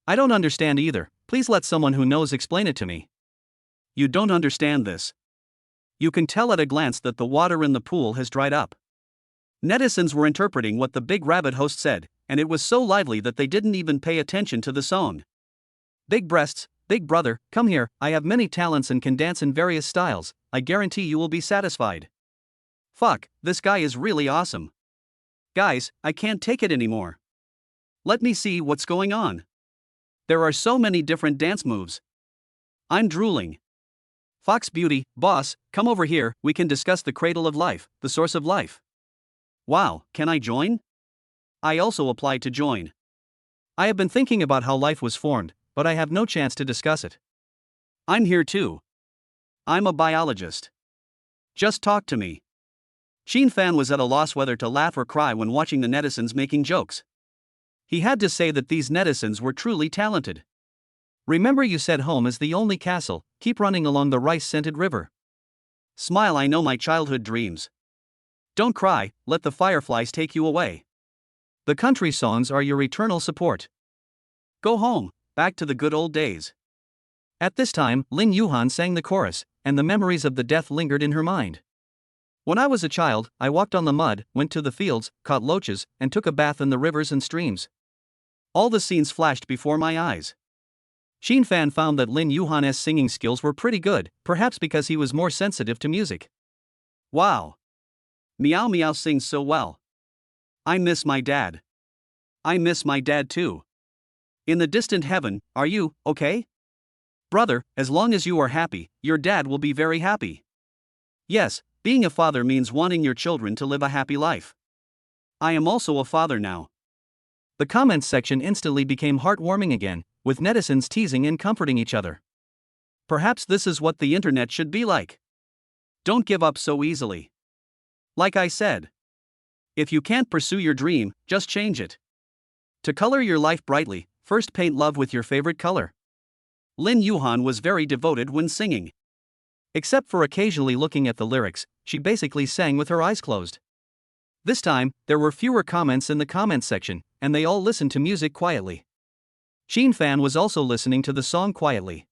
I don't understand either. Please let someone who knows explain it to me. You don't understand this. You can tell at a glance that the water in the pool has dried up. Netizens were interpreting what the Big Rabbit host said, and it was so lively that they didn't even pay attention to the song. Big breasts, big brother, come here, I have many talents and can dance in various styles, I guarantee you will be satisfied. Fuck, this guy is really awesome. Guys, I can't take it anymore. Let me see what's going on. There are so many different dance moves. I'm drooling. Fox Beauty, boss, come over here, we can discuss the cradle of life, the source of life. Wow, can I join? I also applied to join. I have been thinking about how life was formed, but I have no chance to discuss it. I'm here too. I'm a biologist. Just talk to me. Qin Fan was at a loss whether to laugh or cry when watching the netizens making jokes. He had to say that these netizens were truly talented. Remember you said home is the only castle, keep running along the rice-scented river. Smile, I know my childhood dreams. Don't cry, let the fireflies take you away. The country songs are your eternal support. Go home, back to the good old days. At this time, Lin Yuhan sang the chorus, and the memories of the death lingered in her mind. When I was a child, I walked on the mud, went to the fields, caught loaches, and took a bath in the rivers and streams. All the scenes flashed before my eyes. Qin Fan found that Lin Yuhan's singing skills were pretty good, perhaps because he was more sensitive to music. Wow! Meow Meow sings so well. I miss my dad. I miss my dad too. In the distant heaven, are you okay? Brother, as long as you are happy, your dad will be very happy. Yes, being a father means wanting your children to live a happy life. I am also a father now. The comments section instantly became heartwarming again, with netizens teasing and comforting each other. Perhaps this is what the internet should be like. Don't give up so easily. Like I said, if you can't pursue your dream, just change it. To color your life brightly, first paint love with your favorite color. Lin Yuhan was very devoted when singing. Except for occasionally looking at the lyrics, she basically sang with her eyes closed. This time, there were fewer comments in the comments section, and they all listened to music quietly. Qin Fan was also listening to the song quietly.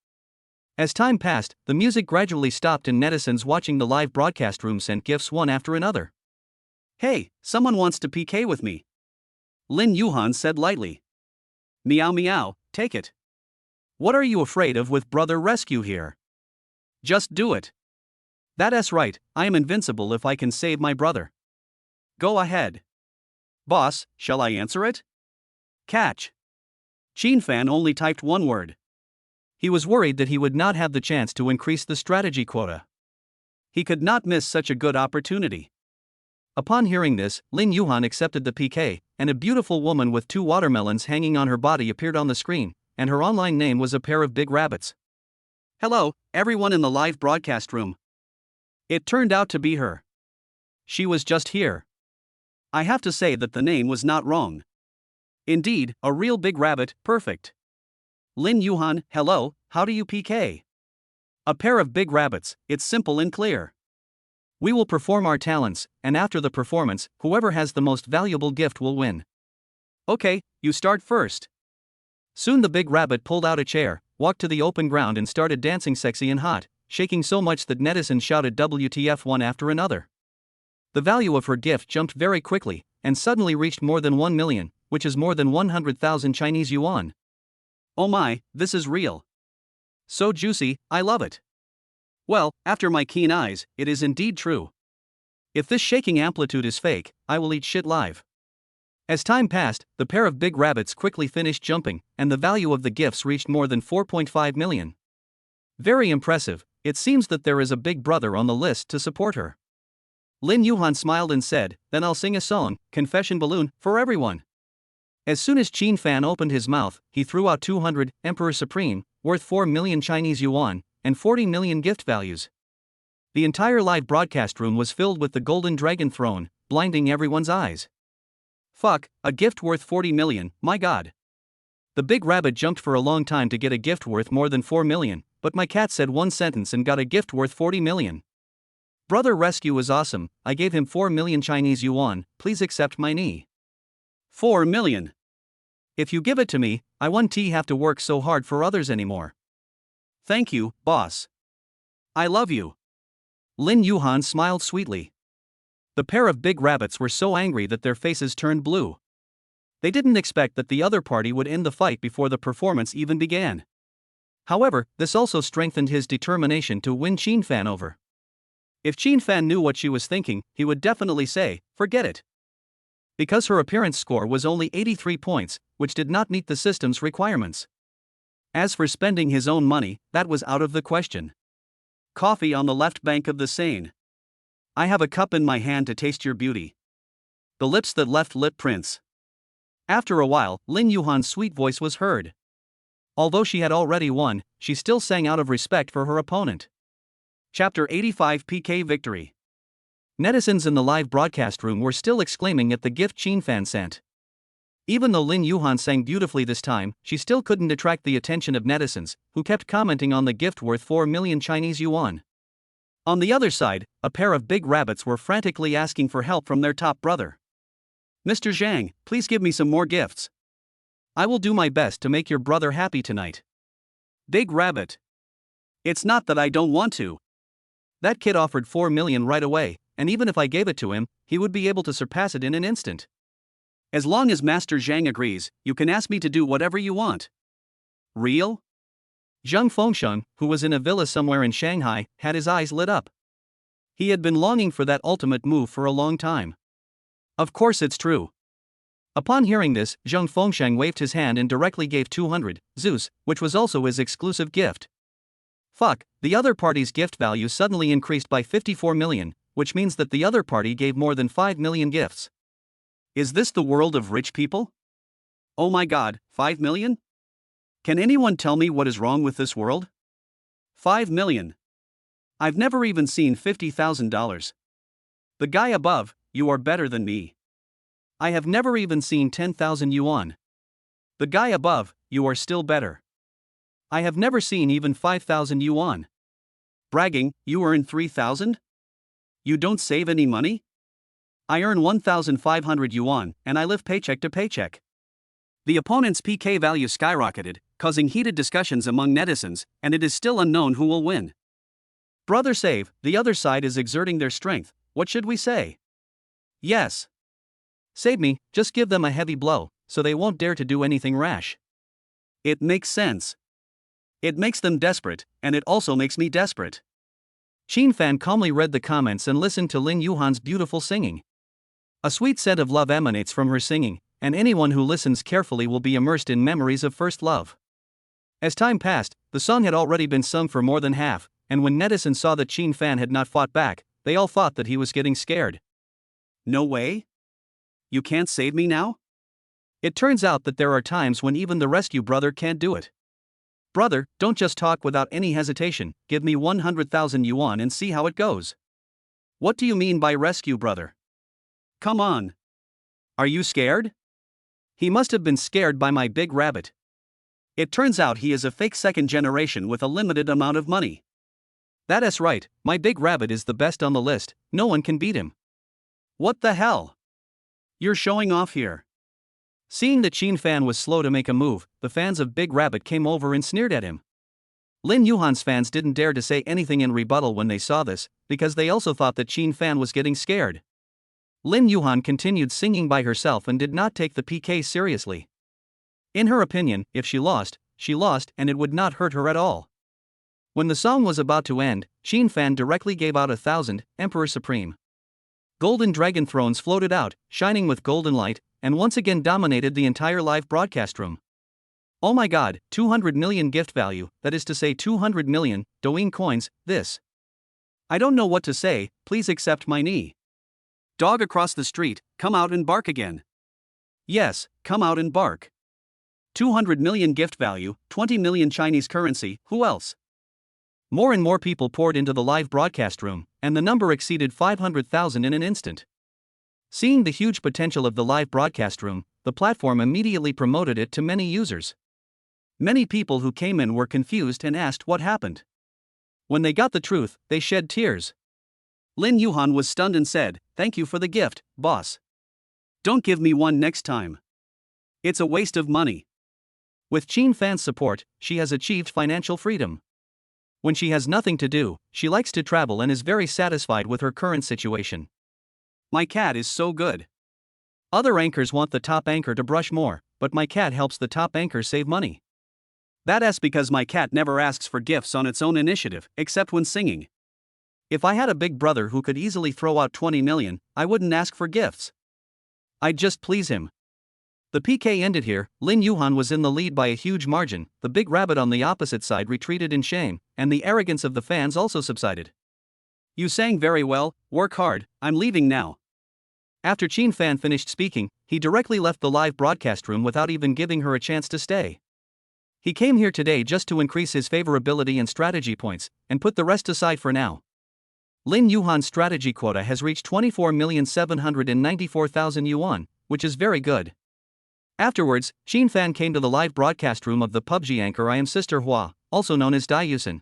As time passed, the music gradually stopped and netizens watching the live broadcast room sent gifts one after another. Hey, someone wants to PK with me. Lin Yuhan said lightly. Meow meow, take it. What are you afraid of with Brother Rescue here? Just do it. That's right, I am invincible if I can save my brother. Go ahead. Boss, shall I answer it? Catch. Qin Fan only typed one word. He was worried that he would not have the chance to increase the strategy quota. He could not miss such a good opportunity. Upon hearing this, Lin Yuhan accepted the PK, and a beautiful woman with 2 watermelons hanging on her body appeared on the screen, and her online name was a pair of big rabbits. Hello, everyone in the live broadcast room. It turned out to be her. She was just here. I have to say that the name was not wrong. Indeed, a real big rabbit, perfect. Lin Yuhan, hello, how do you PK? A pair of big rabbits, it's simple and clear. We will perform our talents, and after the performance, whoever has the most valuable gift will win. Okay, you start first. Soon the big rabbit pulled out a chair, walked to the open ground and started dancing sexy and hot, shaking so much that netizens shouted WTF one after another. The value of her gift jumped very quickly, and suddenly reached more than 1 million, which is more than 100,000 Chinese yuan. Oh my, this is real. So juicy, I love it. Well, after my keen eyes, it is indeed true. If this shaking amplitude is fake, I will eat shit live. As time passed, the pair of big rabbits quickly finished jumping, and the value of the gifts reached more than 4.5 million. Very impressive. It seems that there is a big brother on the list to support her. Lin Yuhan smiled and said, "Then I'll sing a song, Confession Balloon, for everyone." As soon as Qin Fan opened his mouth, he threw out 200, Emperor Supreme, worth 4 million Chinese yuan, and 40 million gift values. The entire live broadcast room was filled with the golden dragon throne, blinding everyone's eyes. Fuck, a gift worth 40 million, my god. The big rabbit jumped for a long time to get a gift worth more than 4 million, but my cat said one sentence and got a gift worth 40 million. Brother Rescue was awesome. I gave him 4 million Chinese yuan, please accept my knee. 4 million. If you give it to me, I won't have to work so hard for others anymore. Thank you, boss. I love you. Lin Yuhan smiled sweetly. The pair of big rabbits were so angry that their faces turned blue. They didn't expect that the other party would end the fight before the performance even began. However, this also strengthened his determination to win Qin Fan over. If Qin Fan knew what she was thinking, he would definitely say, "Forget it." Because her appearance score was only 83 points, which did not meet the system's requirements. As for spending his own money, that was out of the question. Coffee on the left bank of the Seine. I have a cup in my hand to taste your beauty. The lips that left lip prints. After a while, Lin Yuhan's sweet voice was heard. Although she had already won, she still sang out of respect for her opponent. Chapter 85 PK Victory. Netizens in the live broadcast room were still exclaiming at the gift Qin Fan sent. Even though Lin Yuhan sang beautifully this time, she still couldn't attract the attention of netizens, who kept commenting on the gift worth 4 million Chinese yuan. On the other side, a pair of big rabbits were frantically asking for help from their top brother. "Mr. Zhang, please give me some more gifts. I will do my best to make your brother happy tonight." Big rabbit. "It's not that I don't want to. That kid offered 4 million right away, and even if I gave it to him, he would be able to surpass it in an instant. As long as Master Zhang agrees, you can ask me to do whatever you want." Real? Zhang Fengsheng, who was in a villa somewhere in Shanghai, had his eyes lit up. He had been longing for that ultimate move for a long time. Of course it's true. Upon hearing this, Zhang Fengsheng waved his hand and directly gave 200 Zeus, which was also his exclusive gift. Fuck, the other party's gift value suddenly increased by 54 million, which means that the other party gave more than 5 million gifts. Is this the world of rich people? Oh my god, 5 million? Can anyone tell me what is wrong with this world? 5 million. I've never even seen $50,000. The guy above, you are better than me. I have never even seen 10,000 yuan. The guy above, you are still better. I have never seen even 5,000 yuan. Bragging, you earn 3,000? You don't save any money? I earn 1,500 yuan, and I live paycheck to paycheck. The opponent's PK value skyrocketed, causing heated discussions among netizens, and it is still unknown who will win. Brother save, the other side is exerting their strength, what should we say? Yes. Save me, just give them a heavy blow, so they won't dare to do anything rash. It makes sense. It makes them desperate, and it also makes me desperate. Qin Fan calmly read the comments and listened to Lin Yuhan's beautiful singing. A sweet scent of love emanates from her singing, and anyone who listens carefully will be immersed in memories of first love. As time passed, the song had already been sung for more than half, and when netizens saw that Qin Fan had not fought back, they all thought that he was getting scared. No way? You can't save me now? It turns out that there are times when even the rescue brother can't do it. Brother, don't just talk without any hesitation, give me 100,000 yuan and see how it goes. What do you mean by rescue brother? Come on. Are you scared? He must have been scared by my big rabbit. It turns out he is a fake second generation with a limited amount of money. That's right, my big rabbit is the best on the list, no one can beat him. What the hell? You're showing off here. Seeing that Qin Fan was slow to make a move, the fans of Big Rabbit came over and sneered at him. Lin Yuhan's fans didn't dare to say anything in rebuttal when they saw this, because they also thought that Qin Fan was getting scared. Lin Yuhan continued singing by herself and did not take the PK seriously. In her opinion, if she lost, and it would not hurt her at all. When the song was about to end, Qin Fan directly gave out 1,000, Emperor Supreme. Golden dragon thrones floated out, shining with golden light, and once again dominated the entire live broadcast room. Oh my god, 200 million gift value, that is to say 200 million Douyin coins, this. I don't know what to say, please accept my knee. Dog across the street, come out and bark again. Yes, come out and bark. 200 million gift value, 20 million Chinese currency, who else? More and more people poured into the live broadcast room, and the number exceeded 500,000 in an instant. Seeing the huge potential of the live broadcast room, the platform immediately promoted it to many users. Many people who came in were confused and asked what happened. When they got the truth, they shed tears. Lin Yuhan was stunned and said, "Thank you for the gift, boss. Don't give me one next time. It's a waste of money." With Qin Fan's support, she has achieved financial freedom. When she has nothing to do, she likes to travel and is very satisfied with her current situation. My cat is so good. Other anchors want the top anchor to brush more, but my cat helps the top anchor save money. That's because my cat never asks for gifts on its own initiative, except when singing. If I had a big brother who could easily throw out 20 million, I wouldn't ask for gifts. I'd just please him. The PK ended here. Lin Yuhan was in the lead by a huge margin, the big rabbit on the opposite side retreated in shame, and the arrogance of the fans also subsided. You sang very well, work hard, I'm leaving now. After Qin Fan finished speaking, he directly left the live broadcast room without even giving her a chance to stay. He came here today just to increase his favorability and strategy points, and put the rest aside for now. Lin Yuhan's strategy quota has reached 24,794,000 yuan, which is very good. Afterwards, Qin Fan came to the live broadcast room of the PUBG anchor I am Sister Hua, also known as Dai Yusen.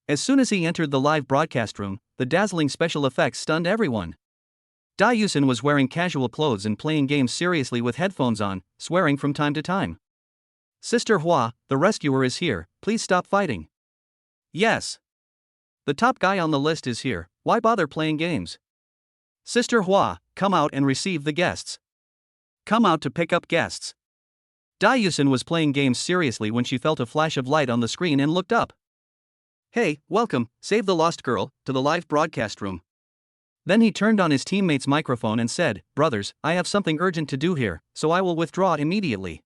As soon as he entered the live broadcast room, the dazzling special effects stunned everyone. Dai Yusen was wearing casual clothes and playing games seriously with headphones on, swearing from time to time. Sister Hua, the rescuer is here, please stop fighting. Yes. The top guy on the list is here, why bother playing games? Sister Hua, come out and receive the guests. Come out to pick up guests. Dai Yusen was playing games seriously when she felt a flash of light on the screen and looked up. Hey, welcome, Save the Lost Girl, to the live broadcast room. Then he turned on his teammate's microphone and said, "Brothers, I have something urgent to do here, so I will withdraw immediately."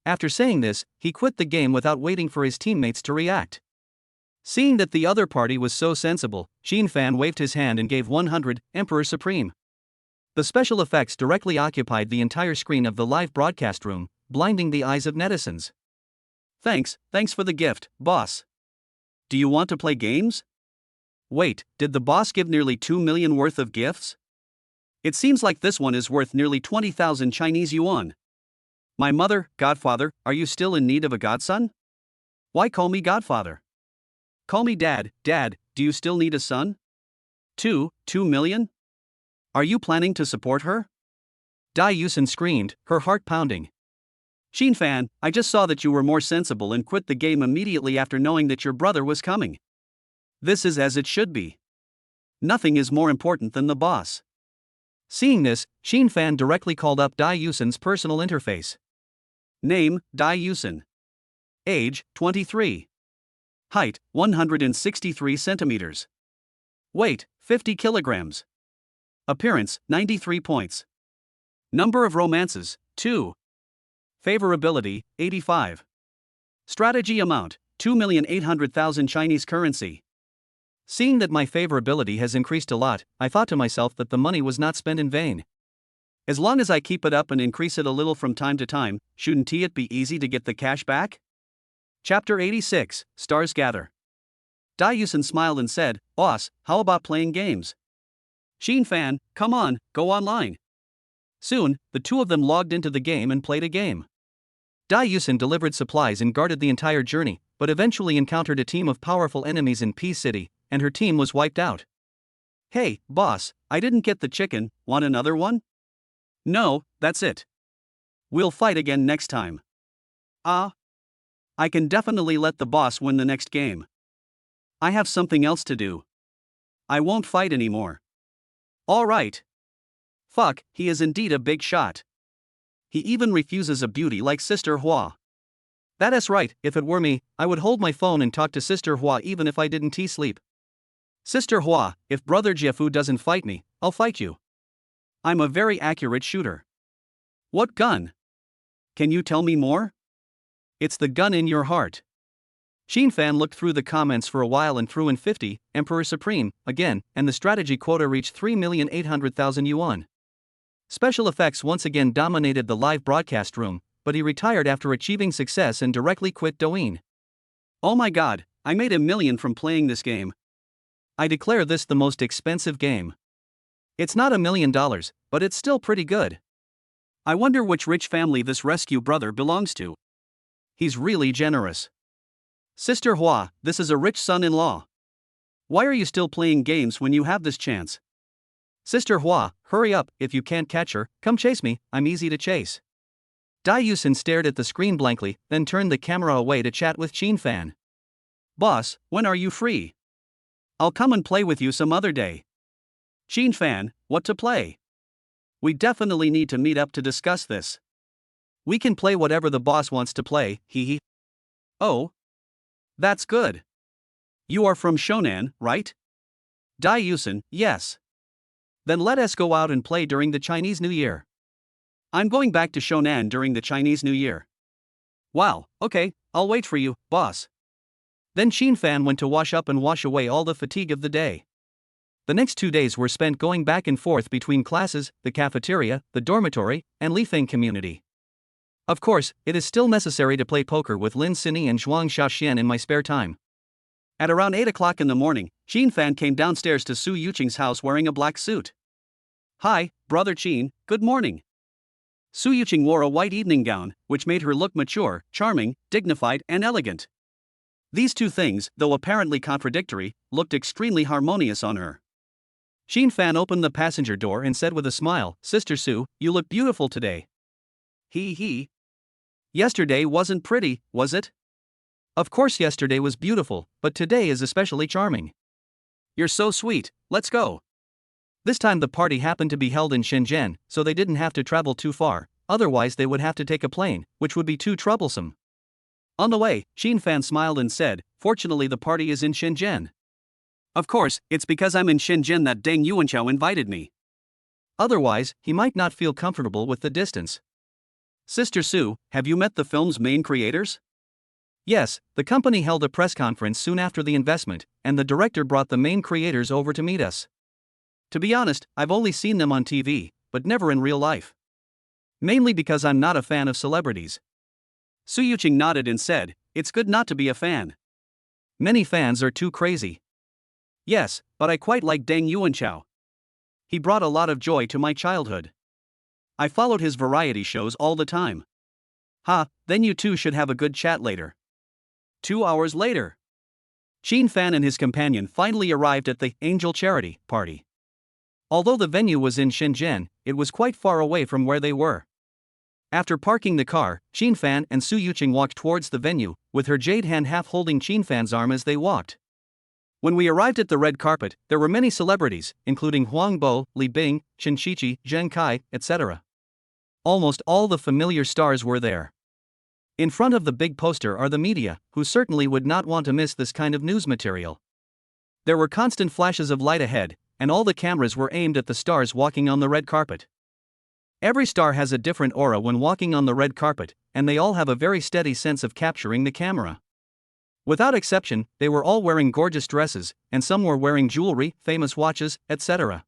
After saying this, he quit the game without waiting for his teammates to react. Seeing that the other party was so sensible, Qin Fan waved his hand and gave 100, Emperor Supreme. The special effects directly occupied the entire screen of the live broadcast room, blinding the eyes of netizens. Thanks for the gift, boss. Do you want to play games? Wait, did the boss give nearly 2 million worth of gifts? It seems like this one is worth nearly 20,000 Chinese yuan. My mother, godfather, are you still in need of a godson? Why call me godfather? Call me dad, do you still need a son? 2 million? Are you planning to support her? Dai Yusen screamed, her heart pounding. Qin Fan, I just saw that you were more sensible and quit the game immediately after knowing that your brother was coming. This is as it should be. Nothing is more important than the boss. Seeing this, Qin Fan directly called up Dai Yusen's personal interface. Name, Dai Yusen. Age, 23. Height, 163 centimeters. Weight, 50 kilograms. Appearance, 93 points. Number of romances, 2. Favorability, 85. Strategy amount, 2,800,000 Chinese currency. Seeing that my favorability has increased a lot, I thought to myself that the money was not spent in vain. As long as I keep it up and increase it a little from time to time, shouldn't it be easy to get the cash back? Chapter 86, Stars Gather. Dai Yusen smiled and said, "Boss, how about playing games?" Qin Fan, come on, go online. Soon, the two of them logged into the game and played a game. Dai Yusen delivered supplies and guarded the entire journey, but eventually encountered a team of powerful enemies in Peace City, and her team was wiped out. Hey, boss, I didn't get the chicken, want another one? No, that's it. We'll fight again next time. I can definitely let the boss win the next game. I have something else to do. I won't fight anymore. Alright. Fuck, he is indeed a big shot. He even refuses a beauty like Sister Hua. That is right, if it were me, I would hold my phone and talk to Sister Hua even if I didn't sleep. Sister Hua, if Brother Jiefu doesn't fight me, I'll fight you. I'm a very accurate shooter. What gun? Can you tell me more? It's the gun in your heart. Fan looked through the comments for a while and threw in 50, Emperor Supreme, again, and the strategy quota reached 3,800,000 yuan. Special effects once again dominated the live broadcast room, but he retired after achieving success and directly quit Douyin. Oh my god, I made $1 million from playing this game. I declare this the most expensive game. It's not $1 million, but it's still pretty good. I wonder which rich family this rescue brother belongs to. He's really generous. Sister Hua, this is a rich son-in-law. Why are you still playing games when you have this chance? Sister Hua, hurry up, if you can't catch her, come chase me, I'm easy to chase. Dai Yusin stared at the screen blankly, then turned the camera away to chat with Fan. Boss, when are you free? I'll come and play with you some other day. Fan, what to play? We definitely need to meet up to discuss this. We can play whatever the boss wants to play, hee. Oh? That's good. You are from Shonan, right? Dai Yusin, yes. Then let us go out and play during the Chinese New Year. I'm going back to Shonan during the Chinese New Year. Wow, okay, I'll wait for you, boss. Then Fan went to wash up and wash away all the fatigue of the day. The next 2 days were spent going back and forth between classes, the cafeteria, the dormitory, and Lifeng community. Of course, it is still necessary to play poker with Lin Sini and Zhuang Xiaoxian in my spare time. At around 8 o'clock in the morning, Fan came downstairs to Su Yuqing's house wearing a black suit. Hi, brother Qin, good morning. Su Yuqing wore a white evening gown, which made her look mature, charming, dignified, and elegant. These two things, though apparently contradictory, looked extremely harmonious on her. Fan opened the passenger door and said with a smile, Sister Su, you look beautiful today. Hee. Yesterday wasn't pretty, was it? Of course yesterday was beautiful, but today is especially charming. You're so sweet, let's go. This time the party happened to be held in Shenzhen, so they didn't have to travel too far, otherwise they would have to take a plane, which would be too troublesome. On the way, Fan smiled and said, fortunately the party is in Shenzhen. Of course, it's because I'm in Shenzhen that Deng Yuanqiao invited me. Otherwise, he might not feel comfortable with the distance. Sister Su, have you met the film's main creators? Yes, the company held a press conference soon after the investment, and the director brought the main creators over to meet us. To be honest, I've only seen them on TV, but never in real life. Mainly because I'm not a fan of celebrities. Su Yuqing nodded and said, it's good not to be a fan. Many fans are too crazy. Yes, but I quite like Deng Yuanqiao. He brought a lot of joy to my childhood. I followed his variety shows all the time. Then you two should have a good chat later. 2 hours later, Fan and his companion finally arrived at the Angel Charity Party. Although the venue was in Shenzhen, it was quite far away from where they were. After parking the car, Fan and Su Yuqing walked towards the venue, with her jade hand half holding Fan's arm as they walked. When we arrived at the red carpet, there were many celebrities, including Huang Bo, Li Bing, Chen Shiqi, Zheng Kai, etc. Almost all the familiar stars were there. In front of the big poster are the media, who certainly would not want to miss this kind of news material. There were constant flashes of light ahead, and all the cameras were aimed at the stars walking on the red carpet. Every star has a different aura when walking on the red carpet, and they all have a very steady sense of capturing the camera. Without exception, they were all wearing gorgeous dresses, and some were wearing jewelry, famous watches, etc.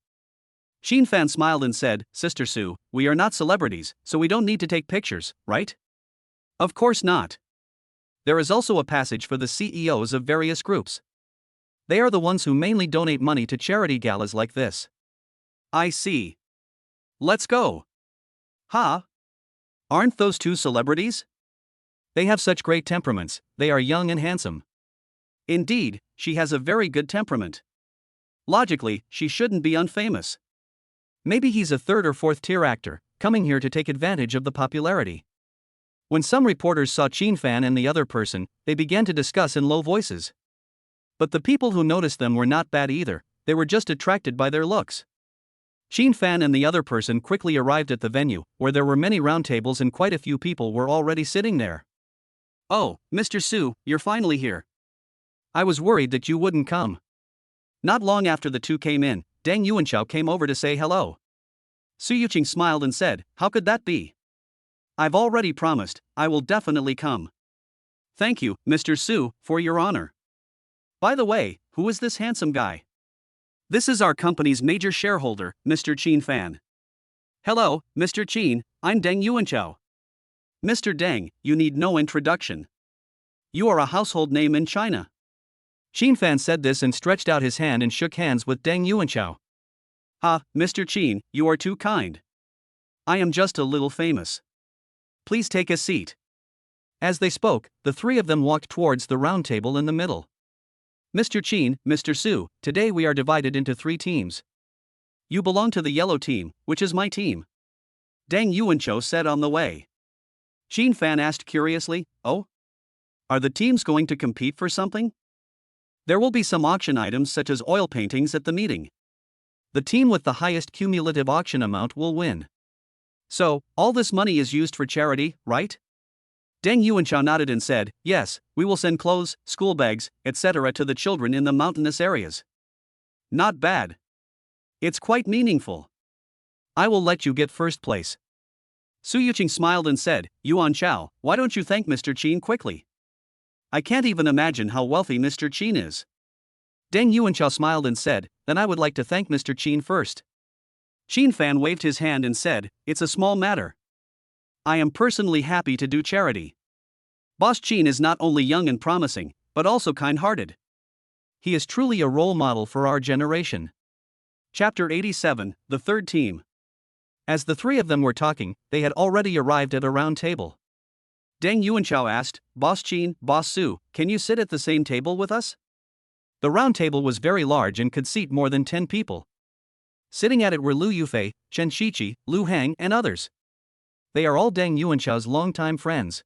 Fan smiled and said, Sister Su, we are not celebrities, so we don't need to take pictures, right? Of course not. There is also a passage for the CEOs of various groups. They are the ones who mainly donate money to charity galas like this. I see. Let's go. Aren't those two celebrities? They have such great temperaments, they are young and handsome. Indeed, she has a very good temperament. Logically, she shouldn't be unfamous. Maybe he's a third or fourth tier actor, coming here to take advantage of the popularity. When some reporters saw Fan and the other person, they began to discuss in low voices. But the people who noticed them were not bad either, they were just attracted by their looks. Fan and the other person quickly arrived at the venue, where there were many round tables and quite a few people were already sitting there. Oh, Mr. Su, you're finally here. I was worried that you wouldn't come. Not long after the two came in, Deng Yuanqiao came over to say hello. Su Yuqing smiled and said, how could that be? I've already promised, I will definitely come. Thank you, Mr. Su, for your honor. By the way, who is this handsome guy? This is our company's major shareholder, Mr. Qin Fan. Hello, Mr. Qin, I'm Deng Yuanchao. Mr. Deng, you need no introduction. You are a household name in China. Qin Fan said this and stretched out his hand and shook hands with Deng Yuanchao. Mr. Qin, you are too kind. I am just a little famous. Please take a seat. As they spoke, the three of them walked towards the round table in the middle. Mr. Qin, Mr. Su, today we are divided into 3 teams. You belong to the yellow team, which is my team. Deng Yuanchao said on the way. Qin Fan asked curiously, oh? Are the teams going to compete for something? There will be some auction items such as oil paintings at the meeting. The team with the highest cumulative auction amount will win. So, all this money is used for charity, right? Deng Yuanchao nodded and said, yes, we will send clothes, school bags, etc. to the children in the mountainous areas. Not bad. It's quite meaningful. I will let you get first place. Su Yuqing smiled and said, Yuan Chao, why don't you thank Mr. Qin quickly? I can't even imagine how wealthy Mr. Qin is. Deng Yuanchao smiled and said, then I would like to thank Mr. Qin first. Qin Fan waved his hand and said, it's a small matter. I am personally happy to do charity. Boss Qin is not only young and promising, but also kind-hearted. He is truly a role model for our generation. Chapter 87, The Third Team. As the 3 of them were talking, they had already arrived at a round table. Deng Yuanchao asked, Boss Qin, Boss Su, can you sit at the same table with us? The round table was very large and could seat more than 10 people. Sitting at it were Lu Yufei, Chen Shiqi, Lu Hang, and others. They are all Deng Yuanchao's longtime friends.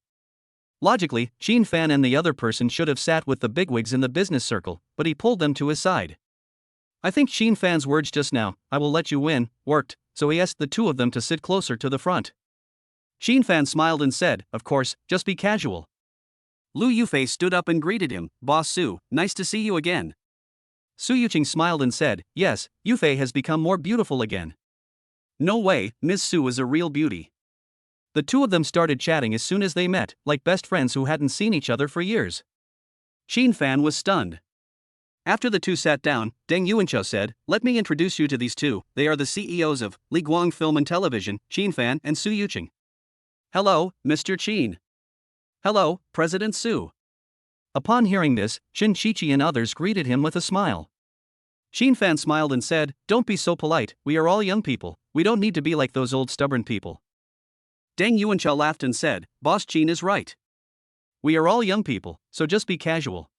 Logically, Qin Fan and the other person should have sat with the bigwigs in the business circle, but he pulled them to his side. I think Qin Fan's words just now, I will let you win, worked, so he asked the 2 of them to sit closer to the front. Qin Fan smiled and said, of course, just be casual. Lu Yufei stood up and greeted him, Boss Su, nice to see you again. Su Yuqing smiled and said, yes, Yufei has become more beautiful again. No way, Ms. Su is a real beauty. The 2 of them started chatting as soon as they met, like best friends who hadn't seen each other for years. Qin Fan was stunned. After the 2 sat down, Deng Yuanchao said, let me introduce you to these 2, they are the CEOs of Li Guang Film and Television, Qin Fan and Su Yuqing. Hello, Mr. Qin. Hello, President Su. Upon hearing this, Chen Shiqi and others greeted him with a smile. Qin Fan smiled and said, don't be so polite, we are all young people, we don't need to be like those old stubborn people. Deng Yuanchao laughed and said, Boss Qin is right. We are all young people, so just be casual.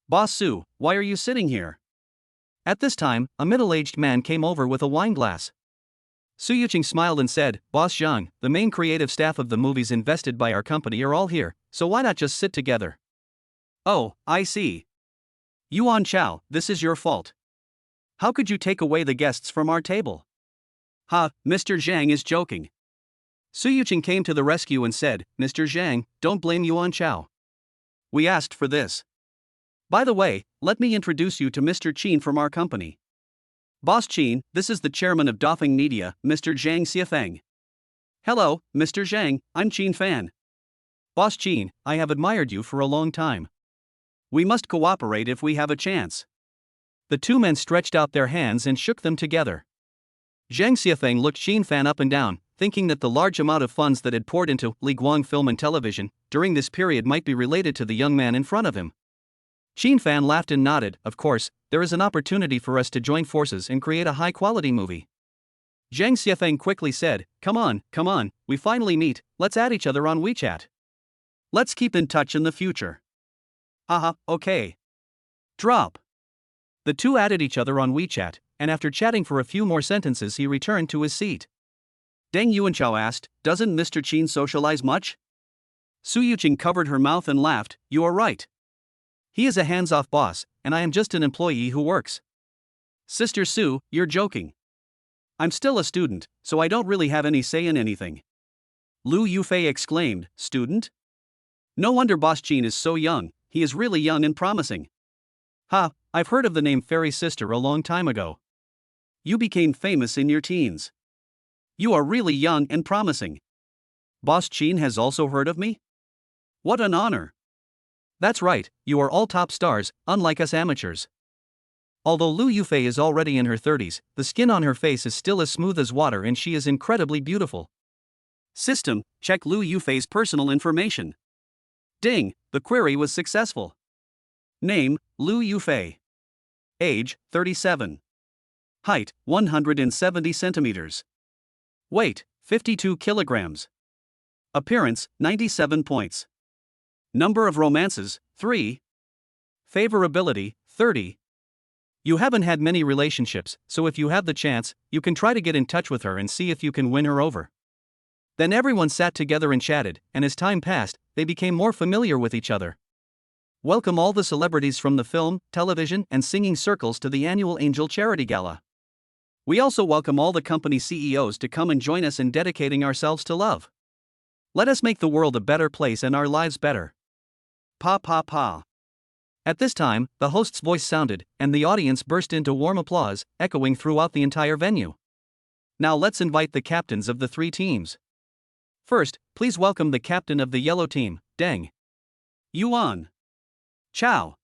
Boss Su, why are you sitting here? At this time, a middle-aged man came over with a wine glass. Su Yuqing smiled and said, Boss Zhang, the main creative staff of the movies invested by our company are all here, so why not just sit together? Oh, I see. Yuan Chao, this is your fault. How could you take away the guests from our table? Mr. Zhang is joking. Su Yuqing came to the rescue and said, Mr. Zhang, don't blame Yuan Chao. We asked for this. By the way, let me introduce you to Mr. Qin from our company. Boss Qin, this is the chairman of Dafeng Media, Mr. Zhang Xiafeng. Hello, Mr. Zhang, I'm Qin Fan. Boss Qin, I have admired you for a long time. We must cooperate if we have a chance. The 2 men stretched out their hands and shook them together. Zhang Xiafeng looked Qin Fan up and down, thinking that the large amount of funds that had poured into Li Guang Film and Television during this period might be related to the young man in front of him. Qin Fan laughed and nodded, of course, there is an opportunity for us to join forces and create a high-quality movie. Zhang Xiafeng quickly said, come on, we finally meet, let's add each other on WeChat. Let's keep in touch in the future. Okay. Drop. The 2 added each other on WeChat, and after chatting for a few more sentences he returned to his seat. Deng Yuanchao asked, doesn't Mr. Qin socialize much? Su Yuqing covered her mouth and laughed, you are right. He is a hands-off boss, and I am just an employee who works. Sister Su, you're joking. I'm still a student, so I don't really have any say in anything. Lu Yufei exclaimed, student? No wonder Boss Qin is so young, he is really young and promising. I've heard of the name Fairy Sister a long time ago. You became famous in your teens. You are really young and promising. Boss Chin has also heard of me? What an honor! That's right, you are all top stars, unlike us amateurs. Although Lu Yufei is already in her 30s, the skin on her face is still as smooth as water and she is incredibly beautiful. System, check Lu Yufei's personal information. Ding, the query was successful. Name, Lu Yufei. Age, 37. Height, 170 centimeters. Weight, 52 kilograms. Appearance, 97 points. Number of romances, 3. Favorability, 30. You haven't had many relationships, so if you have the chance, you can try to get in touch with her and see if you can win her over. Then everyone sat together and chatted, and as time passed, they became more familiar with each other. Welcome all the celebrities from the film, television, and singing circles to the annual Angel Charity Gala. We also welcome all the company CEOs to come and join us in dedicating ourselves to love. Let us make the world a better place and our lives better. Pa pa pa. At this time, the host's voice sounded, and the audience burst into warm applause, echoing throughout the entire venue. Now let's invite the captains of the 3 teams. First, please welcome the captain of the yellow team, Deng Yuan. Ciao.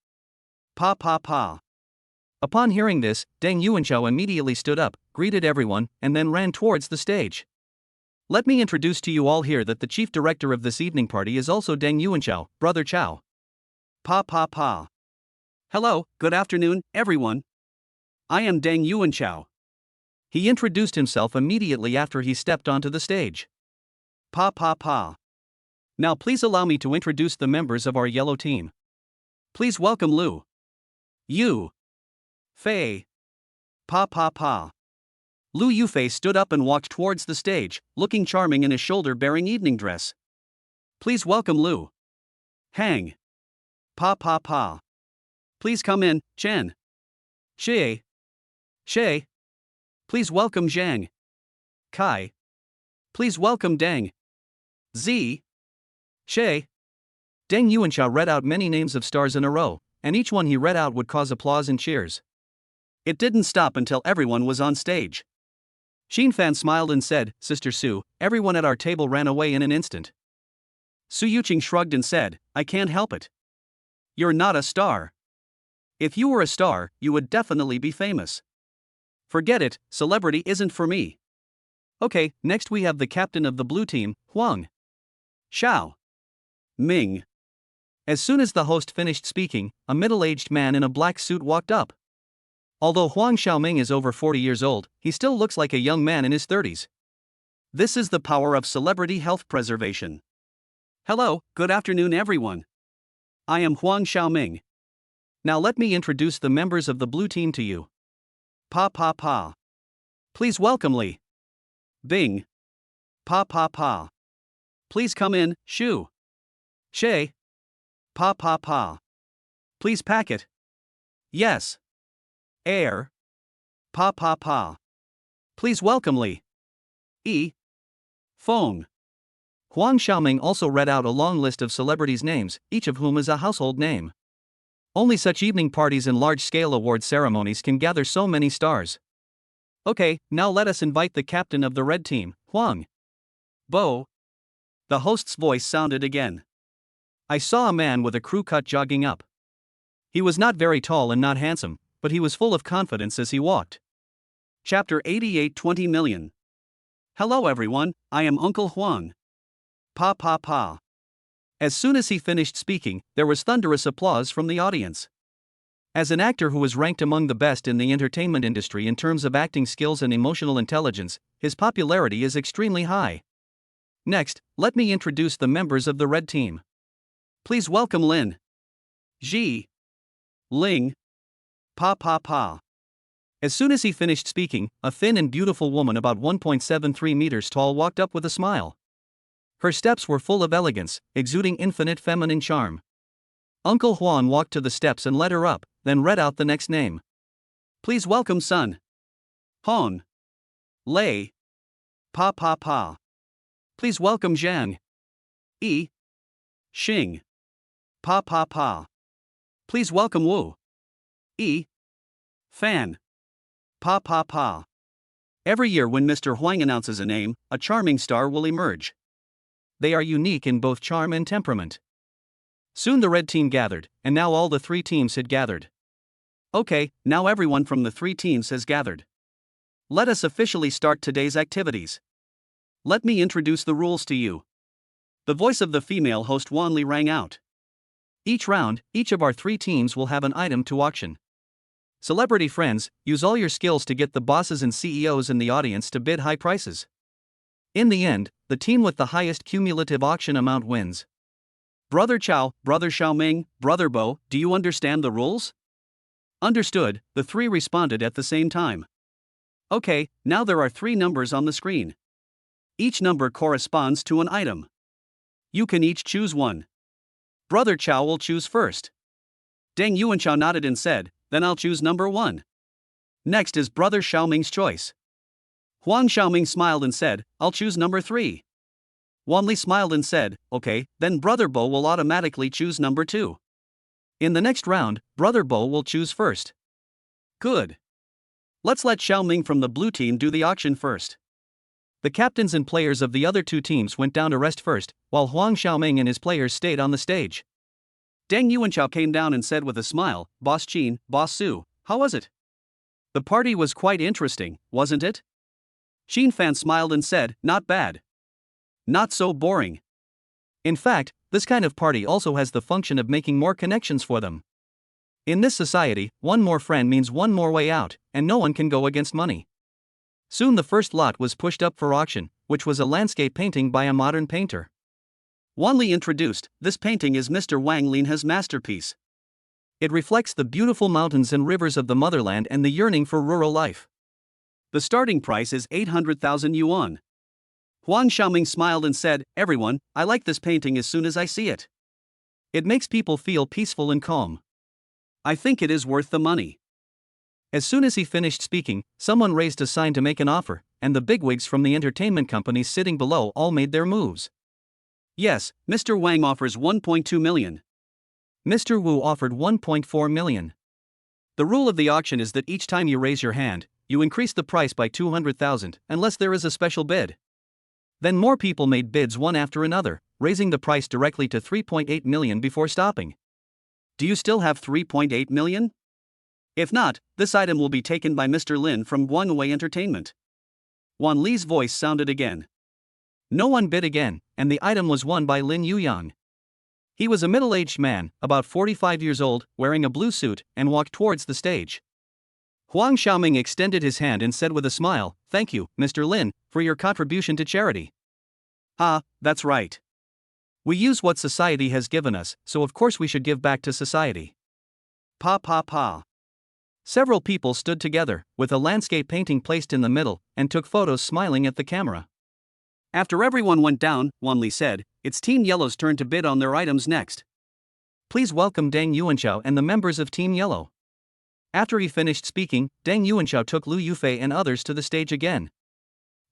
Pa pa pa. Upon hearing this, Deng Yuanchao immediately stood up, greeted everyone, and then ran towards the stage. Let me introduce to you all here that the chief director of this evening party is also Deng Yuanchao, brother Chao. Pa pa pa. Hello, good afternoon, everyone. I am Deng Yuanchao. He introduced himself immediately after he stepped onto the stage. Pa pa pa. Now please allow me to introduce the members of our yellow team. Please welcome Lu Yufei. Pa pa pa. Lu Yufei stood up and walked towards the stage, looking charming in a shoulder-bearing evening dress. Please welcome Lu Hang. Pa pa pa. Please come in, Chen. Xie. Please welcome Zhang. Kai. Please welcome Deng. Z. Deng Yuanchao read out many names of stars in a row, and each one he read out would cause applause and cheers. It didn't stop until everyone was on stage. Xin Fan smiled and said, Sister Su, everyone at our table ran away in an instant. Su Yuqing shrugged and said, I can't help it. You're not a star. If you were a star, you would definitely be famous. Forget it, celebrity isn't for me. Okay, next we have the captain of the blue team, Huang Xiao Ming. As soon as the host finished speaking, a middle-aged man in a black suit walked up. Although Huang Xiaoming is over 40 years old, he still looks like a young man in his 30s. This is the power of celebrity health preservation. Hello, good afternoon everyone. I am Huang Xiaoming. Now let me introduce the members of the blue team to you. Pa pa pa. Please welcome Li Bing. Pa pa pa. Please come in, Shu Shay. Pa pa pa. Please pack it. Yes. Air. Pa pa pa. Please welcome Li Feng. Huang Xiaoming also read out a long list of celebrities' names, each of whom is a household name. Only such evening parties and large-scale award ceremonies can gather so many stars. Okay, now let us invite the captain of the red team, Huang Bo. The host's voice sounded again. I saw a man with a crew cut jogging up. He was not very tall and not handsome, but he was full of confidence as he walked. Chapter 88 20 million. Hello everyone, I am Uncle Huang. Pa pa pa. As soon as he finished speaking, there was thunderous applause from the audience. As an actor who is ranked among the best in the entertainment industry in terms of acting skills and emotional intelligence, his popularity is extremely high. Next, let me introduce the members of the red team. Please welcome Lin Ji Ling. Pa pa pa. As soon as he finished speaking, a thin and beautiful woman about 1.73 meters tall walked up with a smile. Her steps were full of elegance, exuding infinite feminine charm. Uncle Huan walked to the steps and led her up, then read out the next name. Please welcome Sun Hong Lei. Pa pa pa. Please welcome Zhang Xing. Pa pa pa. Please welcome Wu Fan. Pa pa pa. Every year when Mr. Huang announces a name, a charming star will emerge. they are unique in both charm and temperament. Soon the red team gathered, and now all the three teams had gathered. Okay, now everyone from the three teams has gathered. Let us officially start today's activities. Let me introduce the rules to you. The voice of the female host Wanli rang out. Each round, each of our three teams will have an item to auction. Celebrity friends, use all your skills to get the bosses and CEOs in the audience to bid high prices. In the end, the team with the highest cumulative auction amount wins. Brother Chow, Brother Xiaoming, Brother Bo, do you understand the rules? Understood, the three responded at the same time. Okay, now there are three numbers on the screen. Each number corresponds to an item. You can each choose one. Brother Chow will choose first. Deng Yuanchao nodded and said, then I'll choose number 1. Next is Brother Xiaoming's choice. Huang Xiaoming smiled and said, I'll choose number 3. Wanli smiled and said, okay, then Brother Bo will automatically choose number 2. In the next round, Brother Bo will choose first. Good. Let's let Xiaoming from the blue team do the auction first. The captains and players of the other two teams went down to rest first, while Huang Xiaoming and his players stayed on the stage. Deng Yuanchao came down and said with a smile, Boss Qin, Boss Su, how was it? The party was quite interesting, wasn't it? Qin Fan smiled and said, not bad. Not so boring. In fact, this kind of party also has the function of making more connections for them. In this society, one more friend means one more way out, and no one can go against money. Soon the first lot was pushed up for auction, which was a landscape painting by a modern painter. Wanli introduced, this painting is Mr. Wang Linha's masterpiece. It reflects the beautiful mountains and rivers of the motherland and the yearning for rural life. The starting price is 800,000 yuan. Huang Xiaoming smiled and said, everyone, I like this painting as soon as I see it. It makes people feel peaceful and calm. I think it is worth the money. As soon as he finished speaking, someone raised a sign to make an offer, and the bigwigs from the entertainment companies sitting below all made their moves. Yes, Mr. Wang offers 1.2 million. Mr. Wu offered 1.4 million. The rule of the auction is that each time you raise your hand, you increase the price by 200,000, unless there is a special bid. Then more people made bids one after another, raising the price directly to 3.8 million before stopping. Do you still have 3.8 million? If not, this item will be taken by Mr. Lin from Guangwei Entertainment. Wan Li's voice sounded again. No one bid again, and the item was won by Lin Yuyang. He was a middle-aged man, about 45 years old, wearing a blue suit, and walked towards the stage. Huang Xiaoming extended his hand and said with a smile, thank you, Mr. Lin, for your contribution to charity. Ah, that's right. We use what society has given us, so of course we should give back to society. Pa pa pa. Several people stood together, with a landscape painting placed in the middle, and took photos smiling at the camera. After everyone went down, Wanli said, it's Team Yellow's turn to bid on their items next. Please welcome Deng Yuanchao and the members of Team Yellow. After he finished speaking, Deng Yuanchao took Lu Yufei and others to the stage again.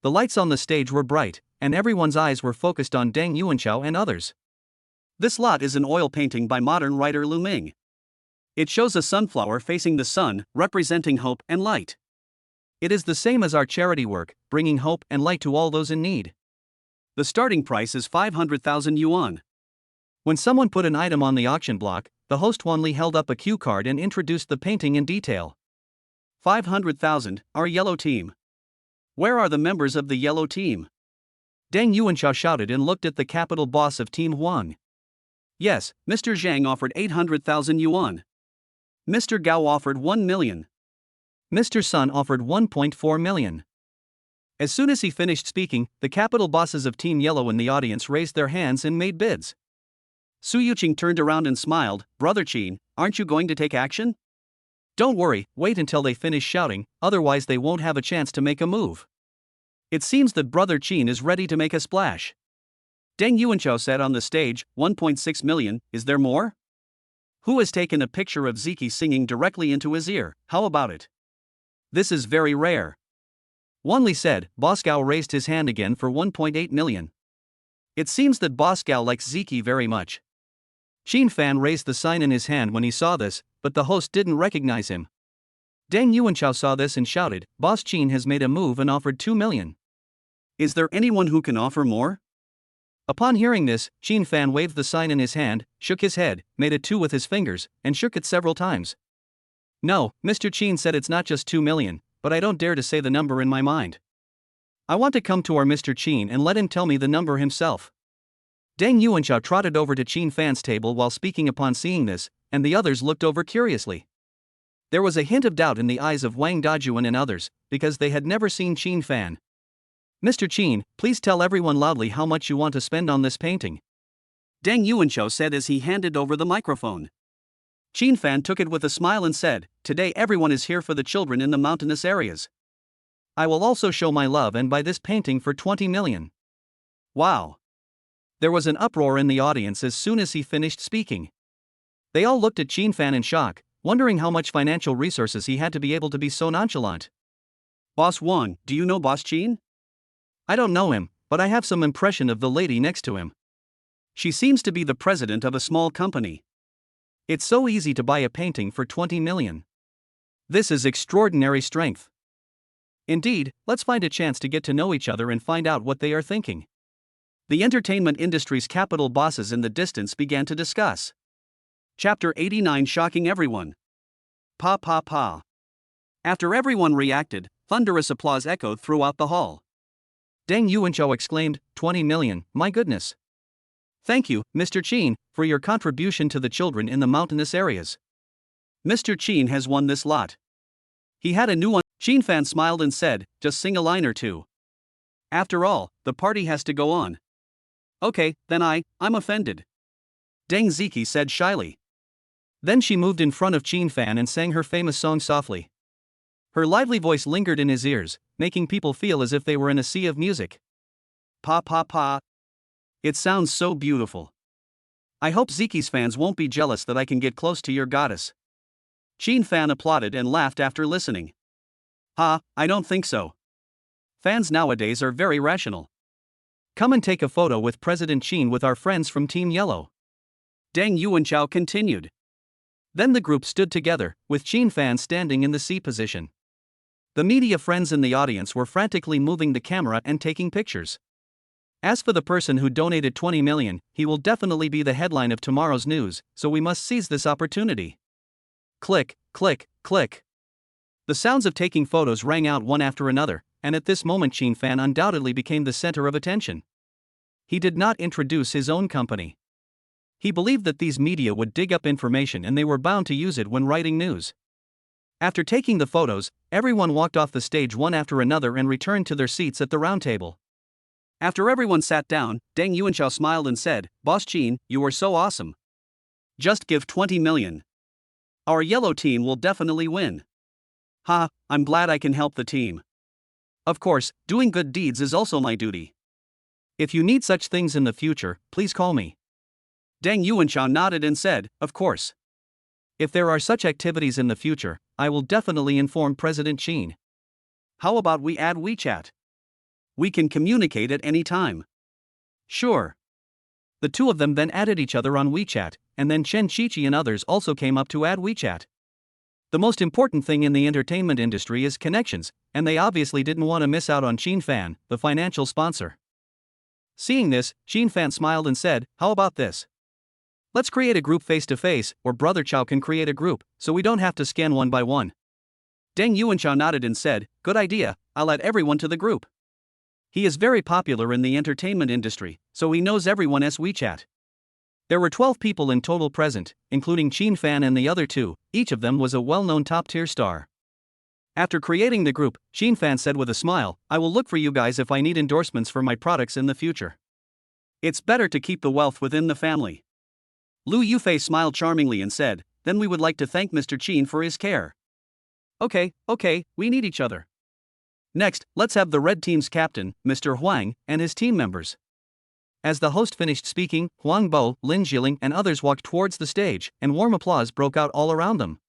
The lights on the stage were bright, and everyone's eyes were focused on Deng Yuanchao and others. This lot is an oil painting by modern writer Lu Ming. It shows a sunflower facing the sun, representing hope and light. It is the same as our charity work, bringing hope and light to all those in need. The starting price is 500,000 yuan. When someone put an item on the auction block, the host Wanli held up a cue card and introduced the painting in detail. 500,000, our yellow team. Where are the members of the yellow team? Deng Yuanchao shouted and looked at the capital boss of Team Huang. Yes, Mr. Zhang offered 800,000 yuan. Mr. Gao offered 1 million. Mr. Sun offered 1.4 million. As soon as he finished speaking, the capital bosses of Team Yellow in the audience raised their hands and made bids. Su Yuqing turned around and smiled, Brother Qin, aren't you going to take action? Don't worry, wait until they finish shouting, otherwise they won't have a chance to make a move. It seems that Brother Qin is ready to make a splash. Deng Yuanchao said on the stage, 1.6 million, is there more? Who has taken a picture of Ziki singing directly into his ear, how about it? This is very rare. Wanli said, Boss Gao raised his hand again for 1.8 million. It seems that Boss Gao likes Ziki very much. Qin Fan raised the sign in his hand when he saw this, but the host didn't recognize him. Deng Yuanchao saw this and shouted, Boss Qin has made a move and offered 2 million. Is there anyone who can offer more? Upon hearing this, Qin Fan waved the sign in his hand, shook his head, made a 2 with his fingers, and shook it several times. No, Mr. Qin said it's not just 2 million, but I don't dare to say the number in my mind. I want to come to our Mr. Qin and let him tell me the number himself. Deng Yuanchao trotted over to Qin Fan's table while speaking. Upon seeing this, and the others looked over curiously. There was a hint of doubt in the eyes of Wang Dajuan and others, because they had never seen Qin Fan. Mr. Qin, please tell everyone loudly how much you want to spend on this painting. Deng Yuanchao said as he handed over the microphone. Qin Fan took it with a smile and said, "Today everyone is here for the children in the mountainous areas. I will also show my love and buy this painting for 20 million. Wow." There was an uproar in the audience as soon as he finished speaking. They all looked at Qin Fan in shock, wondering how much financial resources he had to be able to be so nonchalant. Boss Wang, do you know Boss Qin? I don't know him, but I have some impression of the lady next to him. She seems to be the president of a small company. It's so easy to buy a painting for 20 million. This is extraordinary strength. Indeed, let's find a chance to get to know each other and find out what they are thinking. The entertainment industry's capital bosses in the distance began to discuss. Chapter 89, shocking everyone. Pa pa pa. After everyone reacted, thunderous applause echoed throughout the hall. Deng Yuanchao exclaimed, 20 million, my goodness. Thank you, Mr. Qin, for your contribution to the children in the mountainous areas. Mr. Qin has won this lot. He had a new one. Qin Fan smiled and said, just sing a line or two. After all, the party has to go on. Okay, then I'm offended. Deng Ziki said shyly. Then she moved in front of Qin Fan and sang her famous song softly. Her lively voice lingered in his ears, making people feel as if they were in a sea of music. Pa pa pa. It sounds so beautiful. I hope Ziki's fans won't be jealous that I can get close to your goddess. Qin Fan applauded and laughed after listening. Ha, I don't think so. Fans nowadays are very rational. Come and take a photo with President Qin with our friends from Team Yellow. Deng Yuanchao continued. Then the group stood together, with Qin Fan standing in the C position. The media friends in the audience were frantically moving the camera and taking pictures. As for the person who donated 20 million, he will definitely be the headline of tomorrow's news, so we must seize this opportunity. Click, click, click. The sounds of taking photos rang out one after another, and at this moment Qin Fan undoubtedly became the center of attention. He did not introduce his own company. He believed that these media would dig up information and they were bound to use it when writing news. After taking the photos, everyone walked off the stage one after another and returned to their seats at the round table. After everyone sat down, Deng Yuanchao smiled and said, Boss Qin, you are so awesome. Just give 20 million. Our yellow team will definitely win. Ha, I'm glad I can help the team. Of course, doing good deeds is also my duty. If you need such things in the future, please call me. Deng Yuanchao nodded and said, of course. If there are such activities in the future, I will definitely inform President Qin. How about we add WeChat? We can communicate at any time. Sure. The two of them then added each other on WeChat, and then Chen Qiqi and others also came up to add WeChat. The most important thing in the entertainment industry is connections, and they obviously didn't want to miss out on Qin Fan, the financial sponsor. Seeing this, Qin Fan smiled and said, how about this? Let's create a group face-to-face, or Brother Chow can create a group, so we don't have to scan one by one. Deng Yuanchao nodded and said, good idea, I'll add everyone to the group. He is very popular in the entertainment industry, so he knows everyone as WeChat. There were 12 people in total present, including Qin Fan and the other two. Each of them was a well-known top-tier star. After creating the group, Qin Fan said with a smile, I will look for you guys if I need endorsements for my products in the future. It's better to keep the wealth within the family. Lu Yufei smiled charmingly and said, then we would like to thank Mr. Qin for his care. Okay, we need each other. Next, let's have the red team's captain, Mr. Huang, and his team members. As the host finished speaking, Huang Bo, Lin Jiling, and others walked towards the stage, and warm applause broke out all around them.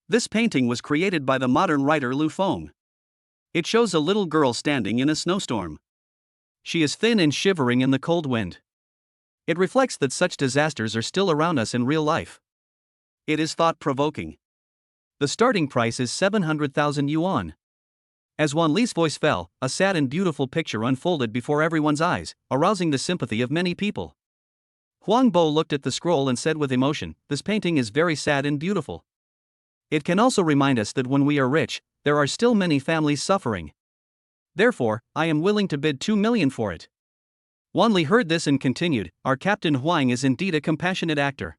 This painting was created by the modern writer Lu Feng. It shows a little girl standing in a snowstorm. She is thin and shivering in the cold wind. It reflects that such disasters are still around us in real life. It is thought-provoking. The starting price is 700,000 yuan. As Wan Li's voice fell, a sad and beautiful picture unfolded before everyone's eyes, arousing the sympathy of many people. Huang Bo looked at the scroll and said with emotion, "This painting is very sad and beautiful. It can also remind us that when we are rich, there are still many families suffering. Therefore, I am willing to bid 2 million for it." Wan Li heard this and continued, "Our Captain Huang is indeed a compassionate actor.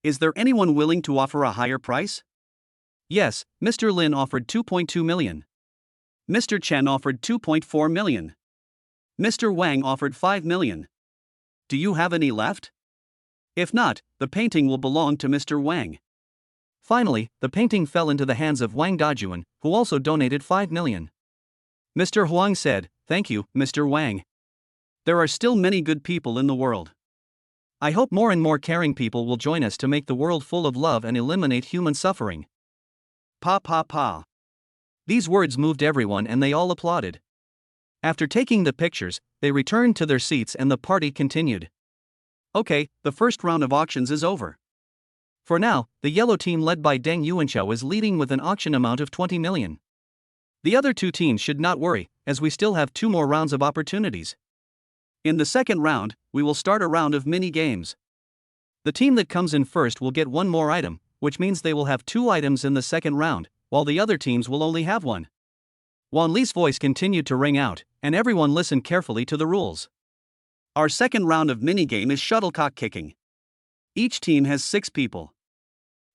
Is there anyone willing to offer a higher price?" Yes, Mr. Lin offered 2.2 million. Mr. Chen offered 2.4 million. Mr. Wang offered 5 million. Do you have any left? If not, the painting will belong to Mr. Wang. Finally, the painting fell into the hands of Wang Dajuan, who also donated 5 million. Mr. Huang said, "Thank you, Mr. Wang. There are still many good people in the world. I hope more and more caring people will join us to make the world full of love and eliminate human suffering." Pa pa pa. These words moved everyone and they all applauded. After taking the pictures, they returned to their seats and the party continued. Okay, the first round of auctions is over. For now, the yellow team led by Deng Yuanchao is leading with an auction amount of 20 million. The other two teams should not worry, as we still have 2 more rounds of opportunities. In the second round, we will start a round of mini games. The team that comes in first will get 1 more item, which means they will have 2 items in the second round, while the other teams will only have 1. Wan Li's voice continued to ring out, and everyone listened carefully to the rules. Our second round of minigame is shuttlecock kicking. Each team has 6 people.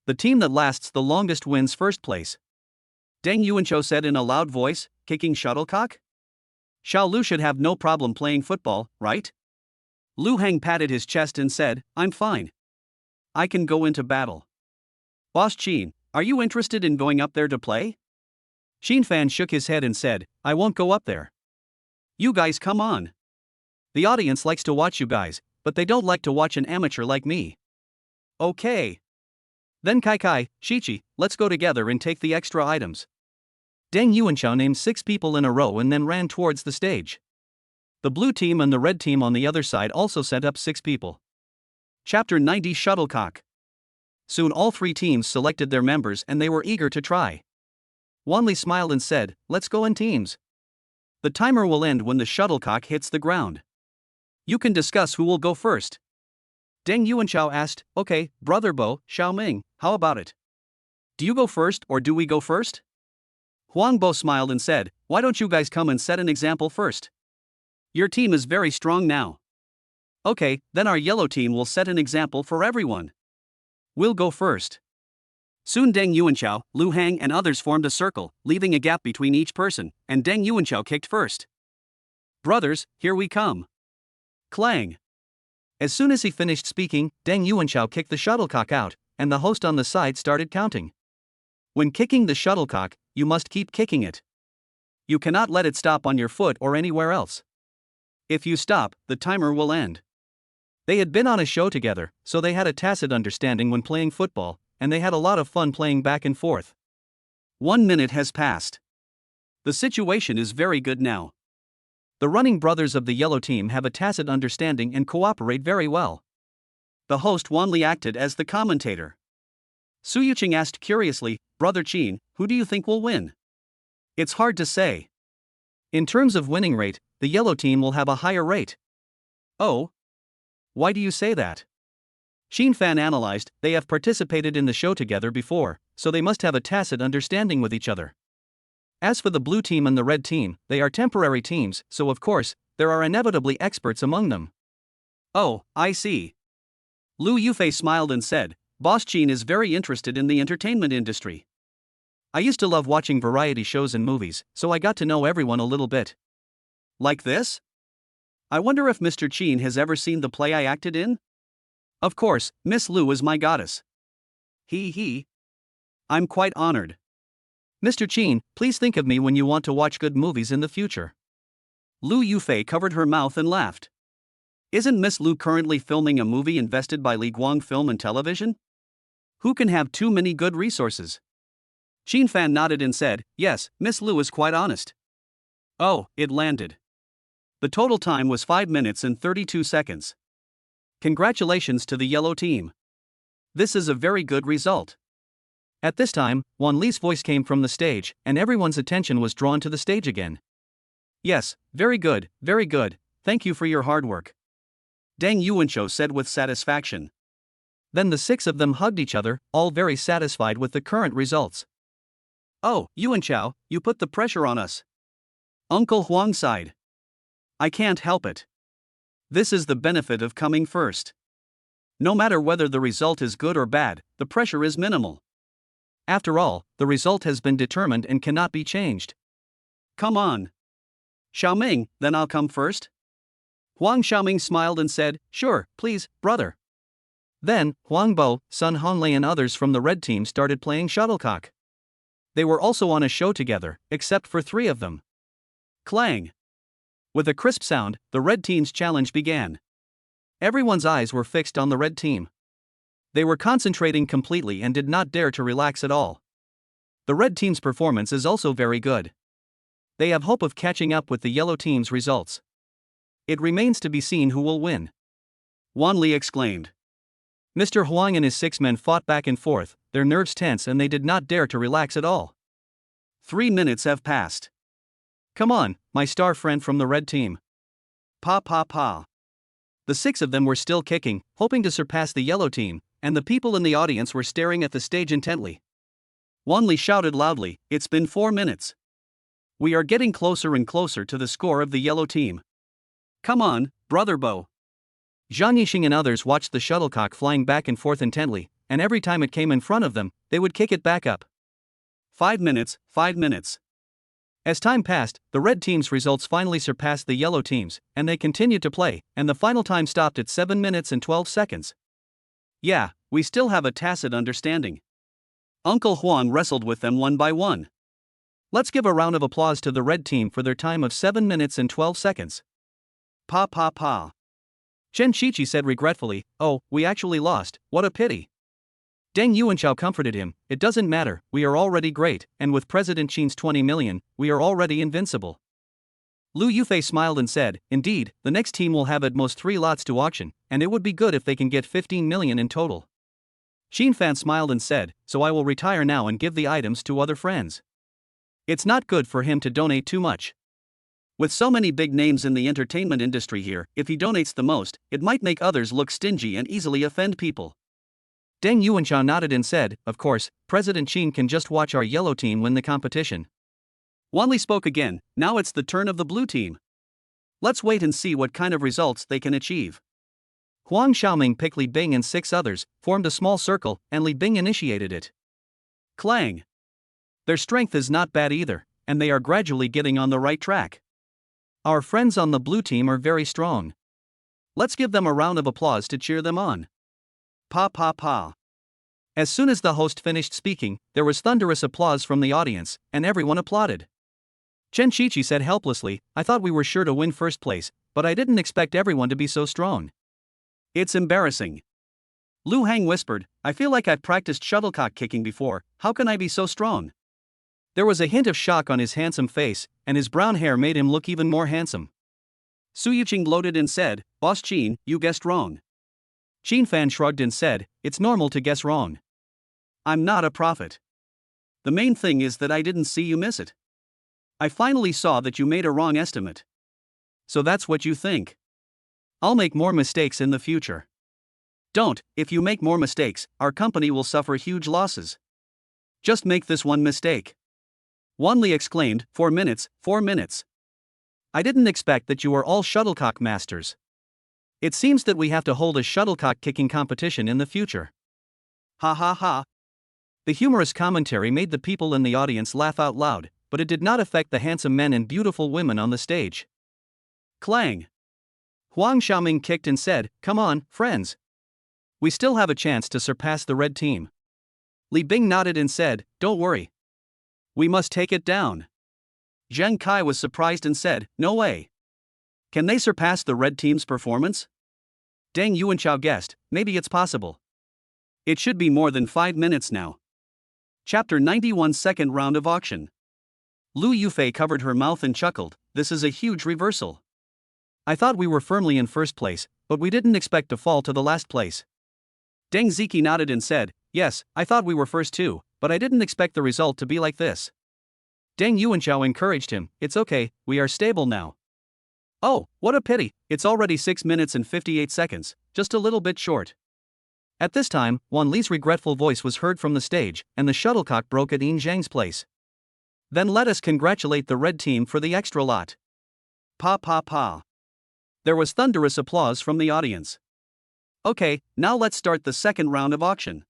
The team that lasts the longest wins first place. Deng Yuanchao said in a loud voice, "Kicking shuttlecock? Xiao Lu should have no problem playing football, right?" Lu Heng patted his chest and said, "I'm fine. I can go into battle." Boss Qin, are you interested in going up there to play? Xin Fan shook his head and said, "I won't go up there. You guys come on. The audience likes to watch you guys, but they don't like to watch an amateur like me." Okay. Then Kai, Shichi, let's go together and take the extra items. Deng Yuanchao named 6 people in a row and then ran towards the stage. The blue team and the red team on the other side also sent up 6 people. Chapter 90 Shuttlecock. Soon all 3 teams selected their members and they were eager to try. Wan Li smiled and said, "Let's go in teams. The timer will end when the shuttlecock hits the ground. You can discuss who will go first." Deng Yuanchao asked, "Okay, Brother Bo, Xiaoming, how about it? Do you go first or do we go first?" Huang Bo smiled and said, "Why don't you guys come and set an example first? Your team is very strong now." Okay, then our yellow team will set an example for everyone. We'll go first. Soon Deng Yuanchao, Lu Hang and others formed a circle, leaving a gap between each person, and Deng Yuanchao kicked first. "Brothers, here we come." Clang. As soon as he finished speaking, Deng Yuanchao kicked the shuttlecock out, and the host on the side started counting. When kicking the shuttlecock, you must keep kicking it. You cannot let it stop on your foot or anywhere else. If you stop, the timer will end. They had been on a show together, so they had a tacit understanding when playing football, and they had a lot of fun playing back and forth. 1 minute has passed. The situation is very good now. The running brothers of the yellow team have a tacit understanding and cooperate very well. The host Wan Li acted as the commentator. Su Yuqing asked curiously, "Brother Qin, who do you think will win?" It's hard to say. In terms of winning rate, the yellow team will have a higher rate. Oh? Why do you say that? Xin Fan analyzed, they have participated in the show together before, so they must have a tacit understanding with each other. As for the blue team and the red team, they are temporary teams, so of course, there are inevitably experts among them. Oh, I see. Lu Yufei smiled and said, "Boss Qin is very interested in the entertainment industry. I used to love watching variety shows and movies, so I got to know everyone a little bit." Like this? I wonder if Mr. Qin has ever seen the play I acted in? Of course, Miss Lu is my goddess. He. I'm quite honored. Mr. Qin, please think of me when you want to watch good movies in the future. Lu Yufei covered her mouth and laughed. Isn't Miss Lu currently filming a movie invested by Li Guang Film and Television? Who can have too many good resources? Xin Fan nodded and said, "Yes, Miss Lu is quite honest." Oh, it landed. The total time was 5 minutes and 32 seconds. Congratulations to the yellow team. This is a very good result. At this time, Wan Li's voice came from the stage, and everyone's attention was drawn to the stage again. Yes, very good, thank you for your hard work, Deng Yuanchou said with satisfaction. Then the six of them hugged each other, all very satisfied with the current results. Oh, Yuanchou, you put the pressure on us. Uncle Huang sighed. I can't help it. This is the benefit of coming first. No matter whether the result is good or bad, the pressure is minimal. After all, the result has been determined and cannot be changed. Come on. Xiaoming, then I'll come first? Huang Xiaoming smiled and said, Sure, please, brother. Then, Huang Bo, Sun Honlei and others from the red team started playing shuttlecock. They were also on a show together, except for three of them. Clang! With a crisp sound, the red team's challenge began. Everyone's eyes were fixed on the red team. They were concentrating completely and did not dare to relax at all. The red team's performance is also very good. They have hope of catching up with the yellow team's results. It remains to be seen who will win. Wan Li exclaimed. Mr. Huang and his six men fought back and forth, their nerves tense and they did not dare to relax at all. 3 minutes have passed. Come on, my star friend from the red team. Pa pa pa. The six of them were still kicking, hoping to surpass the yellow team, and the people in the audience were staring at the stage intently. Wan Li shouted loudly, It's been 4 minutes. We are getting closer and closer to the score of the yellow team. Come on, brother Bo. Zhang Yixing and others watched the shuttlecock flying back and forth intently, and every time it came in front of them, they would kick it back up. 5 minutes, 5 minutes. As time passed, the red team's results finally surpassed the yellow team's, and they continued to play, and the final time stopped at 7 minutes and 12 seconds. Yeah, we still have a tacit understanding. Uncle Huang wrestled with them one by one. Let's give a round of applause to the red team for their time of 7 minutes and 12 seconds. Pa pa pa. Chen Shiqi said regretfully, Oh, we actually lost, what a pity. Deng Yuanchou comforted him, It doesn't matter, we are already great, and with President Qin's 20 million, we are already invincible. Lu Yufei smiled and said, Indeed, the next team will have at most 3 lots to auction, and it would be good if they can get 15 million in total. Qin Fan smiled and said, So I will retire now and give the items to other friends. It's not good for him to donate too much. With so many big names in the entertainment industry here, if he donates the most, it might make others look stingy and easily offend people. Deng Yuanchou nodded and said, Of course, President Qin can just watch our yellow team win the competition. Wan Li spoke again, Now it's the turn of the blue team. Let's wait and see what kind of results they can achieve. Huang Xiaoming picked Li Bing and 6 others, formed a small circle, and Li Bing initiated it. Clang! Their strength is not bad either, and they are gradually getting on the right track. Our friends on the blue team are very strong. Let's give them a round of applause to cheer them on. Pa pa pa. As soon as the host finished speaking, there was thunderous applause from the audience, and everyone applauded. Chen Shiqi said helplessly, I thought we were sure to win first place, but I didn't expect everyone to be so strong. It's embarrassing. Lu Hang whispered, I feel like I've practiced shuttlecock kicking before, how can I be so strong? There was a hint of shock on his handsome face, and his brown hair made him look even more handsome. Su Yuqing gloated and said, Boss Qin, you guessed wrong. Qin Fan shrugged and said, It's normal to guess wrong. I'm not a prophet. The main thing is that I didn't see you miss it. I finally saw that you made a wrong estimate. So that's what you think. I'll make more mistakes in the future. Don't, if you make more mistakes, our company will suffer huge losses. Just make this one mistake. Wan Li exclaimed, 4 minutes, 4 minutes. I didn't expect that you are all shuttlecock masters. It seems that we have to hold a shuttlecock kicking competition in the future. Ha ha ha. The humorous commentary made the people in the audience laugh out loud, but it did not affect the handsome men and beautiful women on the stage. Clang! Huang Xiaoming kicked and said, Come on, friends. We still have a chance to surpass the red team. Li Bing nodded and said, Don't worry. We must take it down. Zheng Kai was surprised and said, No way. Can they surpass the red team's performance? Deng Yuanchou guessed, maybe it's possible. It should be more than 5 minutes now. Chapter 91 Second Round of Auction. Lu Yufei covered her mouth and chuckled, This is a huge reversal. I thought we were firmly in first place, but we didn't expect to fall to the last place. Deng Ziki nodded and said, Yes, I thought we were first too, but I didn't expect the result to be like this. Deng Yuanchao encouraged him, it's okay, we are stable now. Oh, what a pity, it's already 6 minutes and 58 seconds, just a little bit short. At this time, Wan Li's regretful voice was heard from the stage, and the shuttlecock broke at Yin Zhang's place. Then let us congratulate the red team for the extra lot. Pa pa pa. There was thunderous applause from the audience. Okay, now let's start the second round of auction.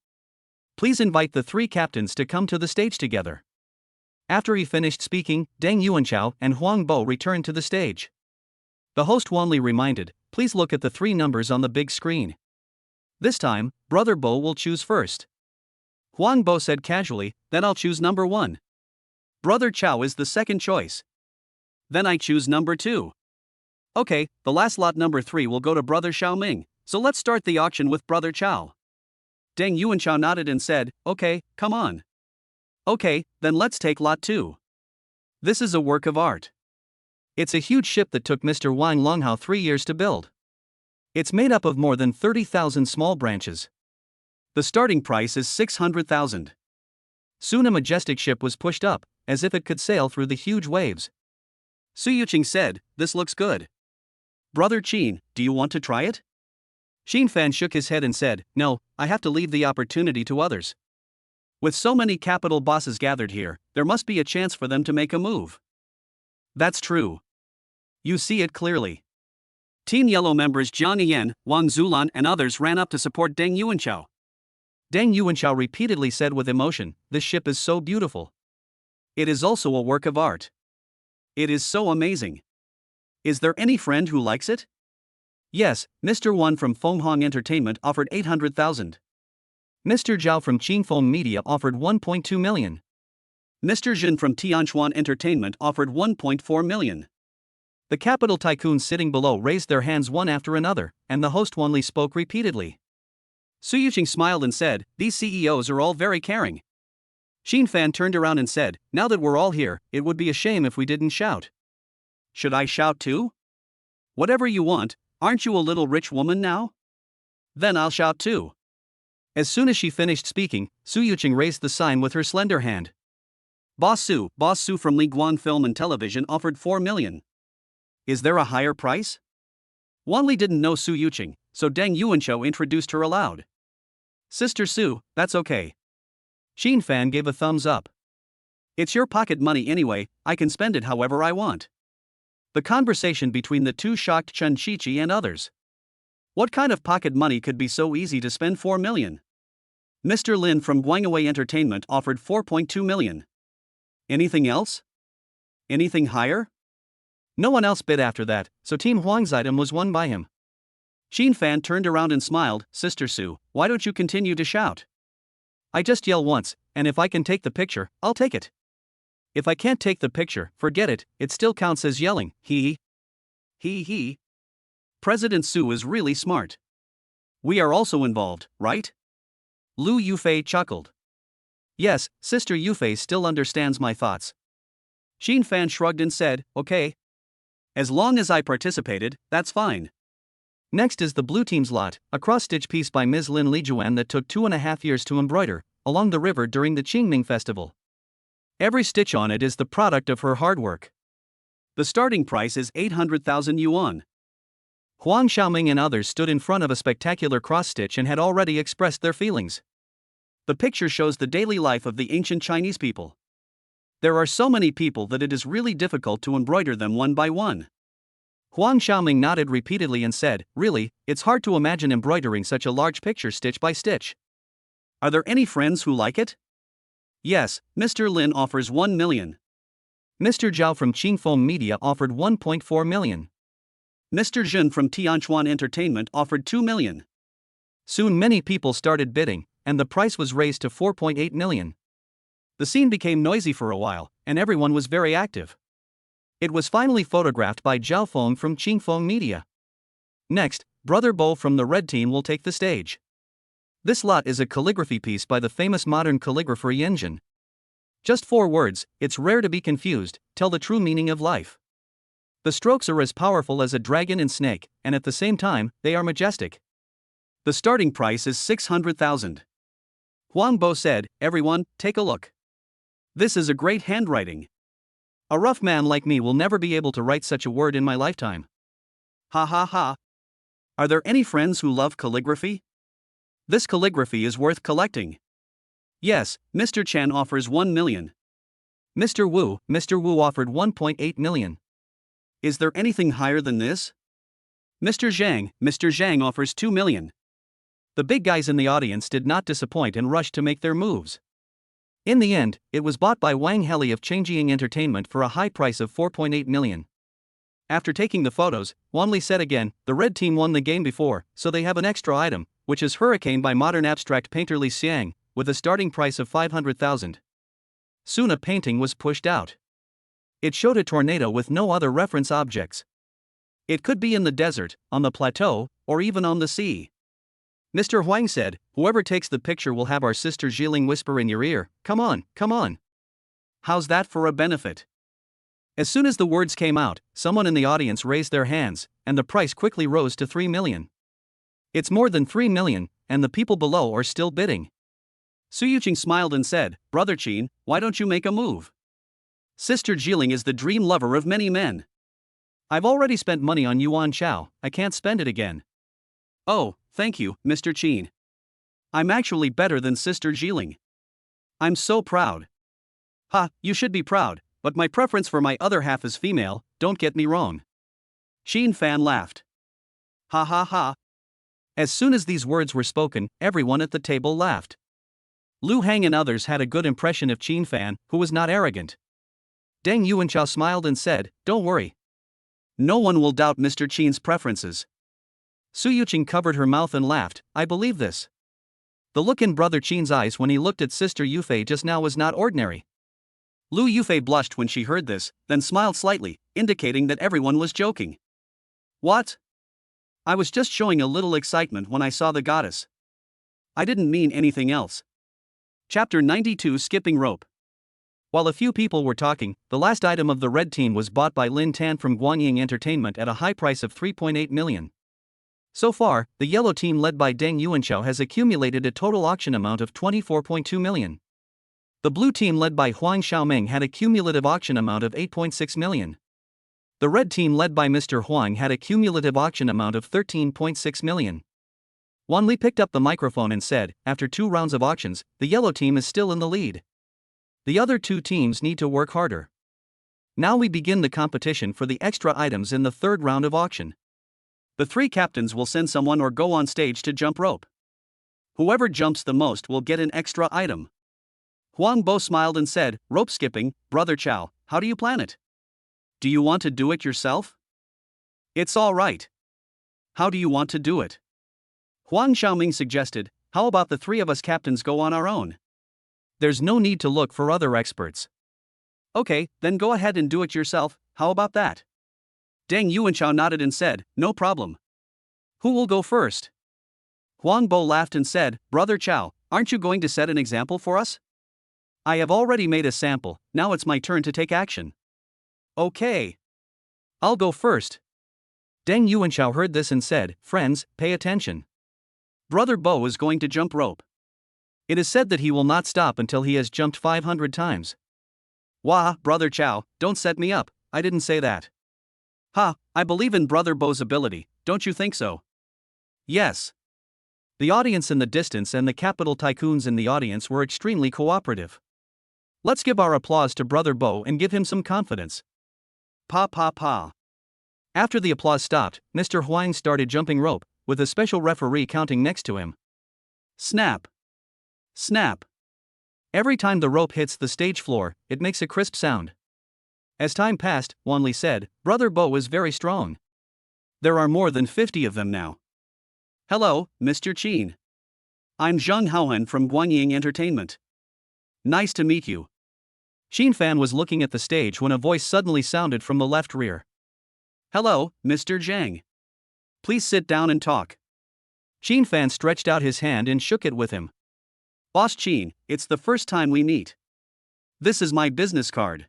Please invite the 3 captains to come to the stage together. After he finished speaking, Deng Yuanchao and Huang Bo returned to the stage. The host Wan Li reminded, please look at the 3 numbers on the big screen. This time, Brother Bo will choose first. Huang Bo said casually, then I'll choose number 1. Brother Chao is the second choice. Then I choose number 2. Okay, the last lot number 3 will go to Brother Xiaoming, so let's start the auction with Brother Chao. Deng Yuanchao nodded and said, okay, come on. Okay, then let's take lot 2. This is a work of art. It's a huge ship that took Mr. Wang Longhao 3 years to build. It's made up of more than 30,000 small branches. The starting price is 600,000. Soon a majestic ship was pushed up, as if it could sail through the huge waves. Su Yuqing said, this looks good. Brother Qin, do you want to try it? Xin Fan shook his head and said, no, I have to leave the opportunity to others. With so many capital bosses gathered here, there must be a chance for them to make a move. That's true. You see it clearly. Team Yellow members Jiang Yan, Wang Zulan and others ran up to support Deng Yuanchao. Deng Yuanchao repeatedly said with emotion, this ship is so beautiful. It is also a work of art. It is so amazing. Is there any friend who likes it? Yes, Mr. Wan from Fenghong Entertainment offered 800,000. Mr. Zhao from Qingfeng Media offered 1.2 million. Mr. Zhen from Tianchuan Entertainment offered 1.4 million. The capital tycoons sitting below raised their hands one after another, and the host Wan Li spoke repeatedly. Su Yuqing smiled and said, these CEOs are all very caring. Xin Fan turned around and said, now that we're all here, it would be a shame if we didn't shout. Should I shout too? Whatever you want, aren't you a little rich woman now? Then I'll shout too. As soon as she finished speaking, Su Yuqing raised the sign with her slender hand. Boss Su from Li Guan Film and Television offered 4 million. Is there a higher price? Wan Li didn't know Su Yuqing, so Deng Yuanchao introduced her aloud. Sister Su, that's okay. Xin Fan gave a thumbs up. It's your pocket money anyway, I can spend it however I want. The conversation between the two shocked Chen Qiqi and others. What kind of pocket money could be so easy to spend 4 million? Mr. Lin from Guangwei Entertainment offered 4.2 million. Anything else? Anything higher? No one else bid after that, so Team Huang's item was won by him. Xin Fan turned around and smiled, Sister Su, why don't you continue to shout? I just yell once, and if I can take the picture, I'll take it. If I can't take the picture, forget it, it still counts as yelling, hee. President Su is really smart. We are also involved, right? Lu Yufei chuckled. Yes, Sister Yufei still understands my thoughts. Xin Fan shrugged and said, okay. As long as I participated, that's fine. Next is the blue team's lot, a cross-stitch piece by Ms. Lin Lijuan that took 2.5 years to embroider, along the river during the Qingming festival. Every stitch on it is the product of her hard work. The starting price is 800,000 yuan. Huang Xiaoming and others stood in front of a spectacular cross-stitch and had already expressed their feelings. The picture shows the daily life of the ancient Chinese people. There are so many people that it is really difficult to embroider them one by one. Huang Xiaoming nodded repeatedly and said, really, it's hard to imagine embroidering such a large picture stitch by stitch. Are there any friends who like it? Yes, Mr. Lin offers 1 million. Mr. Zhao from Qingfeng Media offered 1.4 million. Mr. Zhen from Tianchuan Entertainment offered 2 million. Soon many people started bidding, and the price was raised to 4.8 million. The scene became noisy for a while, and everyone was very active. It was finally photographed by Zhao Feng from Qingfeng Media. Next, Brother Bo from the red team will take the stage. This lot is a calligraphy piece by the famous modern calligrapher Yanjin. Just 4 words, it's rare to be confused, tell the true meaning of life. The strokes are as powerful as a dragon and snake, and at the same time, they are majestic. The starting price is 600,000. Huang Bo said, everyone, take a look. This is a great handwriting. A rough man like me will never be able to write such a word in my lifetime. Ha ha ha. Are there any friends who love calligraphy? This calligraphy is worth collecting. Yes, Mr. Chen offers 1 million. Mr. Wu offered 1.8 million. Is there anything higher than this? Mr. Zhang offers 2 million. The big guys in the audience did not disappoint and rushed to make their moves. In the end, it was bought by Wang Heli of Changjing Entertainment for a high price of 4.8 million. After taking the photos, Wanli said again, the red team won the game before, so they have an extra item, which is Hurricane by modern abstract painter Li Xiang, with a starting price of 500,000. Soon a painting was pushed out. It showed a tornado with no other reference objects. It could be in the desert, on the plateau, or even on the sea. Mr. Huang said, whoever takes the picture will have our sister Jiling whisper in your ear, come on, come on. How's that for a benefit? As soon as the words came out, someone in the audience raised their hands, and the price quickly rose to 3 million. It's more than 3 million, and the people below are still bidding. Su Yuqing smiled and said, Brother Qin, why don't you make a move? Sister Jiling is the dream lover of many men. I've already spent money on Yuan Chao, I can't spend it again. Oh, thank you, Mr. Qin. I'm actually better than Sister Jiling. I'm so proud. Ha, you should be proud, but my preference for my other half is female, don't get me wrong. Qin Fan laughed. Ha ha ha. As soon as these words were spoken, everyone at the table laughed. Lu Hang and others had a good impression of Qin Fan, who was not arrogant. Deng Yuanchao smiled and said, don't worry. No one will doubt Mr. Qin's preferences. Su Yuqing covered her mouth and laughed, I believe this. The look in Brother Qin's eyes when he looked at Sister Yufei just now was not ordinary. Lu Yufei blushed when she heard this, then smiled slightly, indicating that everyone was joking. What? I was just showing a little excitement when I saw the goddess. I didn't mean anything else. Chapter 92 Skipping Rope. While a few people were talking, the last item of the red team was bought by Lin Tan from Guanying Entertainment at a high price of 3.8 million. So far, the yellow team led by Deng Yuanchao has accumulated a total auction amount of 24.2 million. The blue team led by Huang Xiaoming had a cumulative auction amount of 8.6 million. The red team led by Mr. Huang had a cumulative auction amount of 13.6 million. Wanli picked up the microphone and said, after 2 rounds of auctions, the yellow team is still in the lead. The other 2 teams need to work harder. Now we begin the competition for the extra items in the 3rd round of auction. The 3 captains will send someone or go on stage to jump rope. Whoever jumps the most will get an extra item. Huang Bo smiled and said, rope skipping, Brother Chao, how do you plan it? Do you want to do it yourself? It's all right. How do you want to do it? Huang Xiaoming suggested, how about the 3 of us captains go on our own? There's no need to look for other experts. Okay, then go ahead and do it yourself, how about that? Deng Yuanchao nodded and said, no problem. Who will go first? Huang Bo laughed and said, Brother Chao, aren't you going to set an example for us? I have already made a sample, now it's my turn to take action. Okay. I'll go first. Deng Yuanchao heard this and said, friends, pay attention. Brother Bo is going to jump rope. It is said that he will not stop until he has jumped 500 times. Wah, Brother Chao, don't set me up, I didn't say that. Ha, I believe in Brother Bo's ability, don't you think so? Yes. The audience in the distance and the capital tycoons in the audience were extremely cooperative. Let's give our applause to Brother Bo and give him some confidence. Pa pa pa. After the applause stopped, Mr. Huang started jumping rope, with a special referee counting next to him. Snap. Snap. Every time the rope hits the stage floor, it makes a crisp sound. As time passed, Wanli said, Brother Bo is very strong. There are more than 50 of them now. Hello, Mr. Qin. I'm Zhang Haohan from Guanying Entertainment. Nice to meet you. Qin Fan was looking at the stage when a voice suddenly sounded from the left rear. Hello, Mr. Zhang. Please sit down and talk. Qin Fan stretched out his hand and shook it with him. Boss Qin, it's the first time we meet. This is my business card.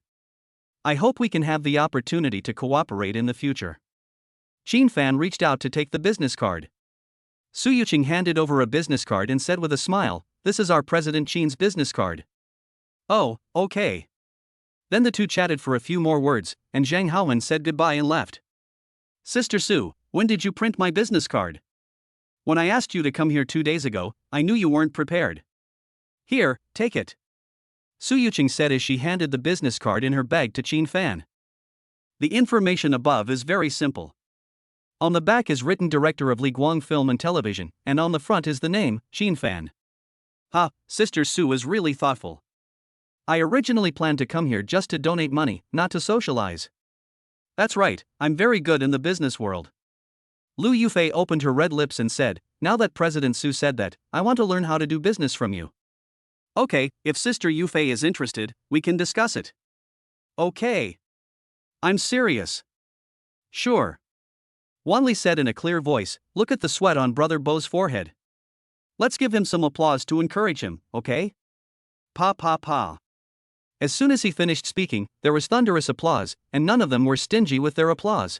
I hope we can have the opportunity to cooperate in the future. Qin Fan reached out to take the business card. Su Yuqing handed over a business card and said with a smile, this is our President Chin's business card. Oh, okay. Then the two chatted for a few more words, and Zhang Haowen said goodbye and left. Sister Su, when did you print my business card? When I asked you to come here 2 days ago, I knew you weren't prepared. Here, take it. Su Yuqing said as she handed the business card in her bag to Qin Fan. The information above is very simple. On the back is written Director of Li Guang Film and Television, and on the front is the name, Qin Fan. Ha, Sister Su is really thoughtful. I originally planned to come here just to donate money, not to socialize. That's right, I'm very good in the business world. Lu Yufei opened her red lips and said, now that President Su said that, I want to learn how to do business from you. Okay, if Sister Yufei is interested, we can discuss it. Okay. I'm serious. Sure. Wanli said in a clear voice, look at the sweat on Brother Bo's forehead. Let's give him some applause to encourage him, okay? Pa pa pa. As soon as he finished speaking, there was thunderous applause, and none of them were stingy with their applause.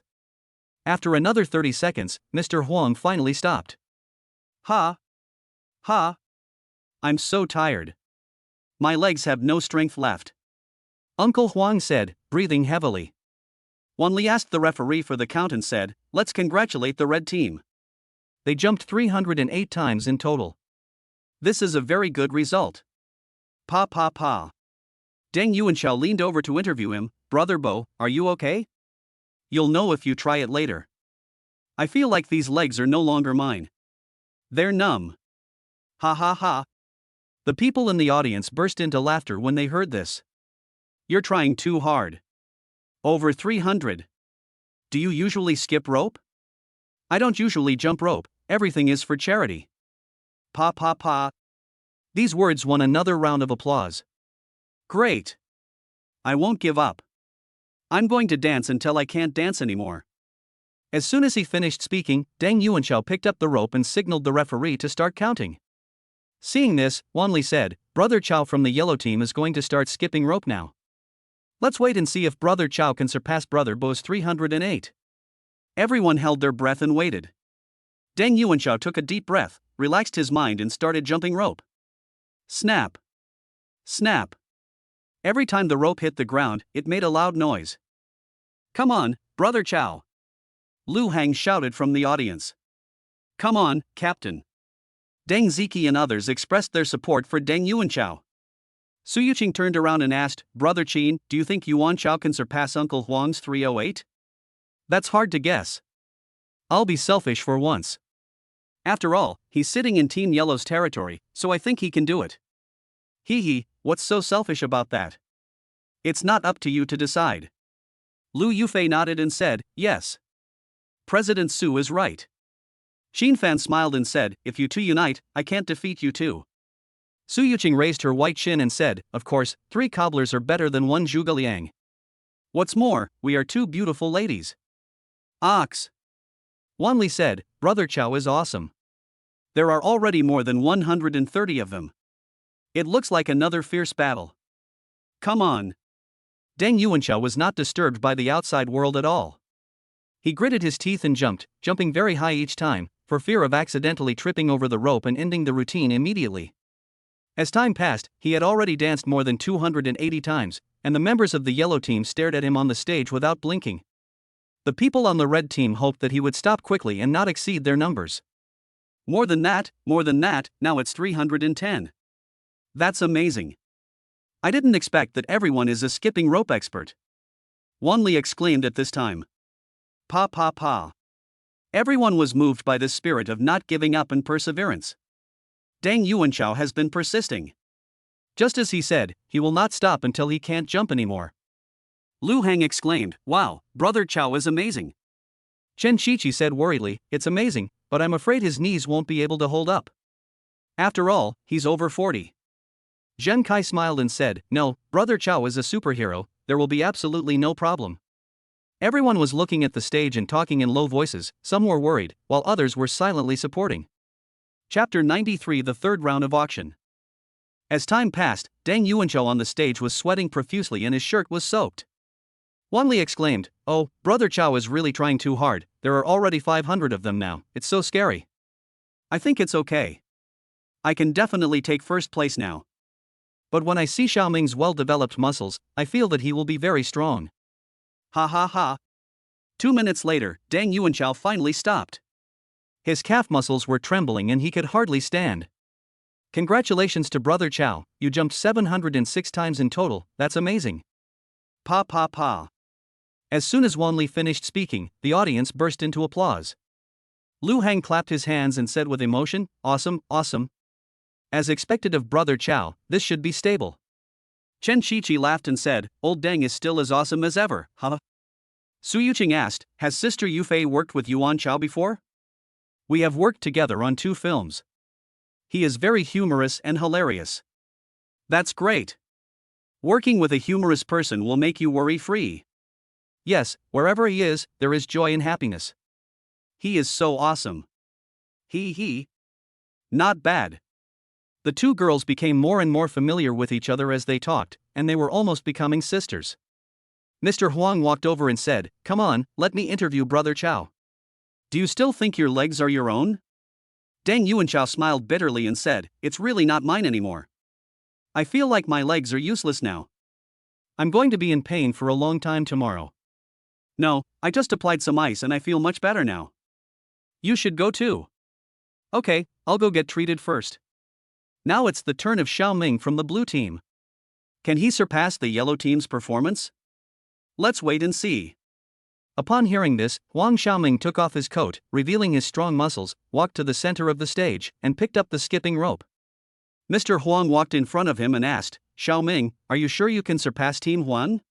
After another 30 seconds, Mr. Huang finally stopped. Ha. Ha. I'm so tired. My legs have no strength left. Uncle Huang said, breathing heavily. Wanli asked the referee for the count and said, let's congratulate the red team. They jumped 308 times in total. This is a very good result. Pa pa pa. Deng Yuanxiao leaned over to interview him, Brother Bo, are you okay? You'll know if you try it later. I feel like these legs are no longer mine. They're numb. Ha ha ha. The people in the audience burst into laughter when they heard this. You're trying too hard. Over 300. Do you usually skip rope? I don't usually jump rope, everything is for charity. Pa pa pa. These words won another round of applause. Great. I won't give up. I'm going to dance until I can't dance anymore. As soon as he finished speaking, Deng Yuanxiao picked up the rope and signaled the referee to start counting. Seeing this, Wanli said, Brother Chao from the yellow team is going to start skipping rope now. Let's wait and see if Brother Chao can surpass Brother Bo's 308. Everyone held their breath and waited. Deng Yuanxiao took a deep breath, relaxed his mind and started jumping rope. Snap. Snap. Every time the rope hit the ground, it made a loud noise. Come on, Brother Chao. Lu Hang shouted from the audience. Come on, Captain. Deng Ziki and others expressed their support for Deng Yuanxiao. Su Yuqing turned around and asked, Brother Qin, do you think Yuan Chao can surpass Uncle Huang's 308? That's hard to guess. I'll be selfish for once. After all, he's sitting in Team Yellow's territory, so I think he can do it. Hee hee, what's so selfish about that? It's not up to you to decide. Lu Yufei nodded and said, yes. President Su is right. Qin Fan smiled and said, if you two unite, I can't defeat you too. Su Yuqing raised her white chin and said, of course, 3 cobblers are better than 1 zhuge liang. What's more, we are 2 beautiful ladies. Ox. Wanli said, Brother Chao is awesome. There are already more than 130 of them. It looks like another fierce battle. Come on. Deng Yuanxiao was not disturbed by the outside world at all. He gritted his teeth and jumped, jumping very high each time, for fear of accidentally tripping over the rope and ending the routine immediately. As time passed, he had already danced more than 280 times, and the members of the yellow team stared at him on the stage without blinking. The people on the red team hoped that he would stop quickly and not exceed their numbers. More than that, now it's 310. That's amazing. I didn't expect that everyone is a skipping rope expert. Wanli exclaimed at this time. Pa pa pa. Everyone was moved by this spirit of not giving up and perseverance. Deng Yuanxiao has been persisting. Just as he said, he will not stop until he can't jump anymore. Lu Hang exclaimed, wow, Brother Chao is amazing. Chen Shiqi said worriedly, it's amazing, but I'm afraid his knees won't be able to hold up. After all, he's over 40. Zhen Kai smiled and said, no, Brother Chao is a superhero, there will be absolutely no problem. Everyone was looking at the stage and talking in low voices, some were worried, while others were silently supporting. Chapter 93 The Third Round of Auction. As time passed, Deng Yuanxiao on the stage was sweating profusely and his shirt was soaked. Wanli exclaimed, oh, Brother Chao is really trying too hard, there are already 500 of them now, it's so scary. I think it's okay. I can definitely take first place now. But when I see Xiaoming's well-developed muscles, I feel that he will be very strong. Ha ha ha. 2 minutes later, Deng Yuanchao finally stopped. His calf muscles were trembling and he could hardly stand. Congratulations to Brother Chow, you jumped 706 times in total, that's amazing. Pa pa pa. As soon as Wanli finished speaking, the audience burst into applause. Lu Hang clapped his hands and said with emotion, awesome, awesome. As expected of Brother Chow, this should be stable. Chen Qiqi laughed and said, old Deng is still as awesome as ever, huh? Su Yuqing asked, has Sister Yufei worked with Yuan Chao before? We have worked together on 2 films. He is very humorous and hilarious. That's great. Working with a humorous person will make you worry-free. Yes, wherever he is, there is joy and happiness. He is so awesome. He. Not bad. The 2 girls became more and more familiar with each other as they talked, and they were almost becoming sisters. Mr. Huang walked over and said, come on, let me interview Brother Chow. Do you still think your legs are your own? Deng Yuanchao smiled bitterly and said, it's really not mine anymore. I feel like my legs are useless now. I'm going to be in pain for a long time tomorrow. No, I just applied some ice and I feel much better now. You should go too. Okay, I'll go get treated first. Now it's the turn of Xiaoming from the blue team. Can he surpass the yellow team's performance? Let's wait and see. Upon hearing this, Huang Xiaoming took off his coat, revealing his strong muscles, walked to the center of the stage, and picked up the skipping rope. Mr. Huang walked in front of him and asked, Xiaoming, are you sure you can surpass Team Huan?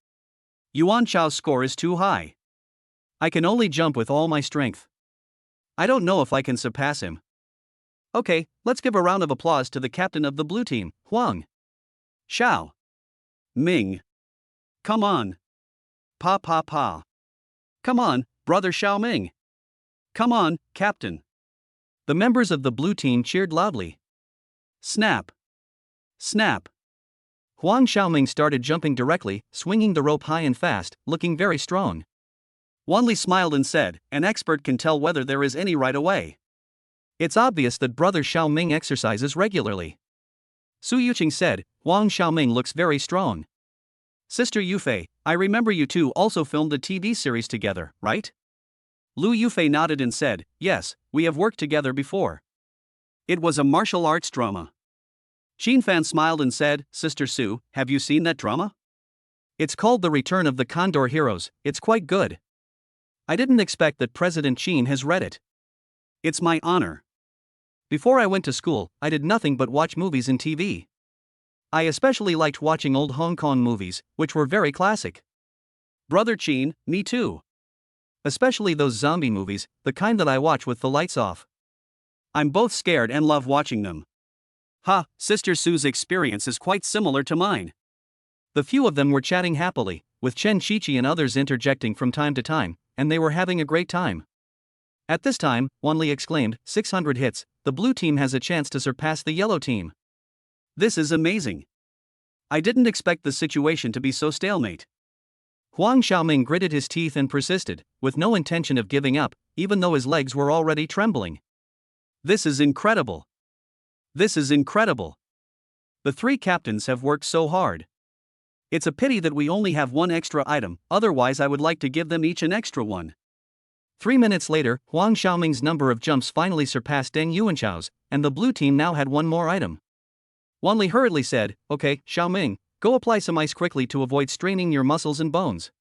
Yuan Chao's score is too high. I can only jump with all my strength. I don't know if I can surpass him. Okay, let's give a round of applause to the captain of the blue team, Huang. Xiao Ming. Come on. Pa pa pa. Come on, Brother Xiaoming. Come on, Captain. The members of the blue team cheered loudly. Snap. Snap. Huang Xiaoming started jumping directly, swinging the rope high and fast, looking very strong. Wanli smiled and said, an expert can tell whether there is any right away. It's obvious that Brother Xiaoming exercises regularly. Su Yuqing said, Huang Xiaoming looks very strong. Sister Yufei, I remember you 2 also filmed a TV series together, right? Lu Yufei nodded and said, yes, we have worked together before. It was a martial arts drama. Xin Fan smiled and said, Sister Su, have you seen that drama? It's called The Return of the Condor Heroes, it's quite good. I didn't expect that President Qin has read it. It's my honor. Before I went to school, I did nothing but watch movies and TV. I especially liked watching old Hong Kong movies, which were very classic. Brother Qin, me too. Especially those zombie movies, the kind that I watch with the lights off. I'm both scared and love watching them. Ha, Sister Su's experience is quite similar to mine. The few of them were chatting happily, with Chen Qiqi and others interjecting from time to time, and they were having a great time. At this time, Wanli exclaimed, 600 hits, the blue team has a chance to surpass the yellow team. This is amazing. I didn't expect the situation to be so stalemate. Huang Xiaoming gritted his teeth and persisted, with no intention of giving up, even though his legs were already trembling. This is incredible. This is incredible. The 3 captains have worked so hard. It's a pity that we only have 1 extra item, otherwise I would like to give them each an extra one. 3 minutes later, Huang Xiaoming's number of jumps finally surpassed Deng Yuanchao's, and the blue team now had 1 more item. Wanli hurriedly said, okay, Xiaoming, go apply some ice quickly to avoid straining your muscles and bones.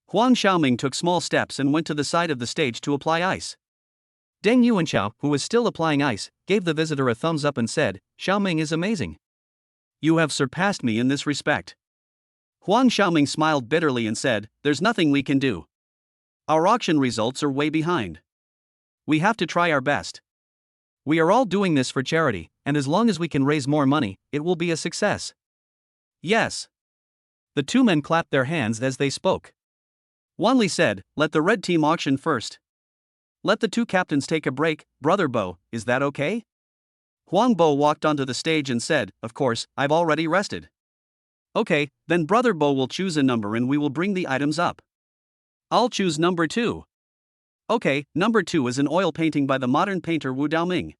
Huang Xiaoming took small steps and went to the side of the stage to apply ice. Deng Yuanchao, who was still applying ice, gave the visitor a thumbs up and said, Xiaoming is amazing. You have surpassed me in this respect. Huang Xiaoming smiled bitterly and said, there's nothing we can do. Our auction results are way behind. We have to try our best. We are all doing this for charity, and as long as we can raise more money, it will be a success. Yes. The 2 men clapped their hands as they spoke. Wanli said, let the red team auction first. Let the 2 captains take a break, Brother Bo, is that okay? Huang Bo walked onto the stage and said, of course, I've already rested. Okay, then Brother Bo will choose a number and we will bring the items up. I'll choose number 2. Okay, number 2 is an oil painting by the modern painter Wu Daoming.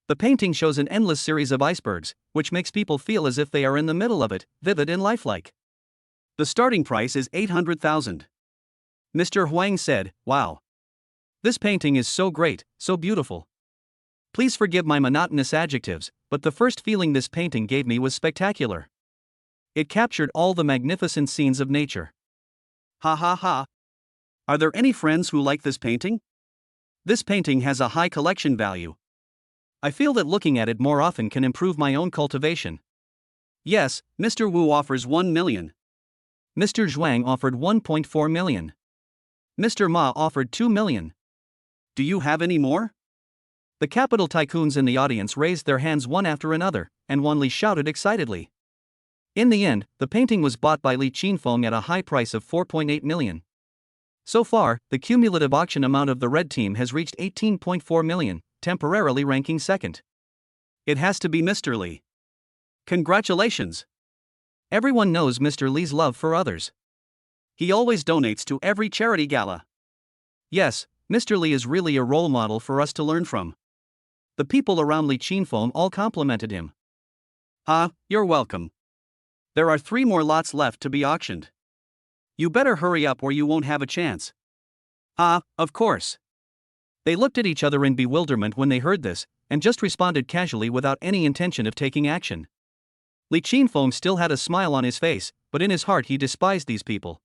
The painting shows an endless series of icebergs, which makes people feel as if they are in the middle of it, vivid and lifelike. The starting price is 800,000. Mr. Huang said, "Wow. This painting is so great, so beautiful. Please forgive my monotonous adjectives, but the first feeling this painting gave me was spectacular. It captured all the magnificent scenes of nature." Ha ha ha. Are there any friends who like this painting? This painting has a high collection value. I feel that looking at it more often can improve my own cultivation. Yes, Mr. Wu offers 1 million. Mr. Zhuang offered 1.4 million. Mr. Ma offered 2 million. Do you have any more? The capital tycoons in the audience raised their hands one after another, and Wan Li shouted excitedly. In the end, the painting was bought by Li Qinfeng at a high price of 4.8 million. So far, the cumulative auction amount of the red team has reached 18.4 million, temporarily ranking second. It has to be Mr. Li. Congratulations! Everyone knows Mr. Li's love for others. He always donates to every charity gala. Yes, Mr. Li is really a role model for us to learn from. The people around Li Qinfeng all complimented him. You're welcome. There are 3 more lots left to be auctioned. You better hurry up or you won't have a chance. Of course. They looked at each other in bewilderment when they heard this, and just responded casually without any intention of taking action. Li Qinfeng still had a smile on his face, but in his heart he despised these people.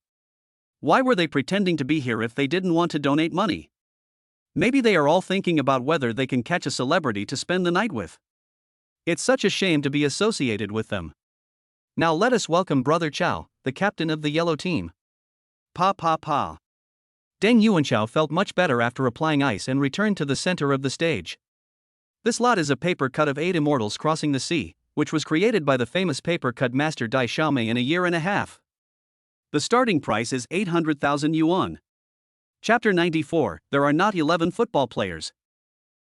Why were they pretending to be here if they didn't want to donate money? Maybe they are all thinking about whether they can catch a celebrity to spend the night with. It's such a shame to be associated with them. Now let us welcome Brother Chao, the captain of the yellow team. Pa. Deng Yuanchao felt much better after applying ice and returned to the center of the stage. This lot is a paper cut of 8 immortals crossing the sea, which was created by the famous paper cut master Dai Xiaomei in a year and a half. The starting price is 800,000 yuan. Chapter 94, There are not 11 football players.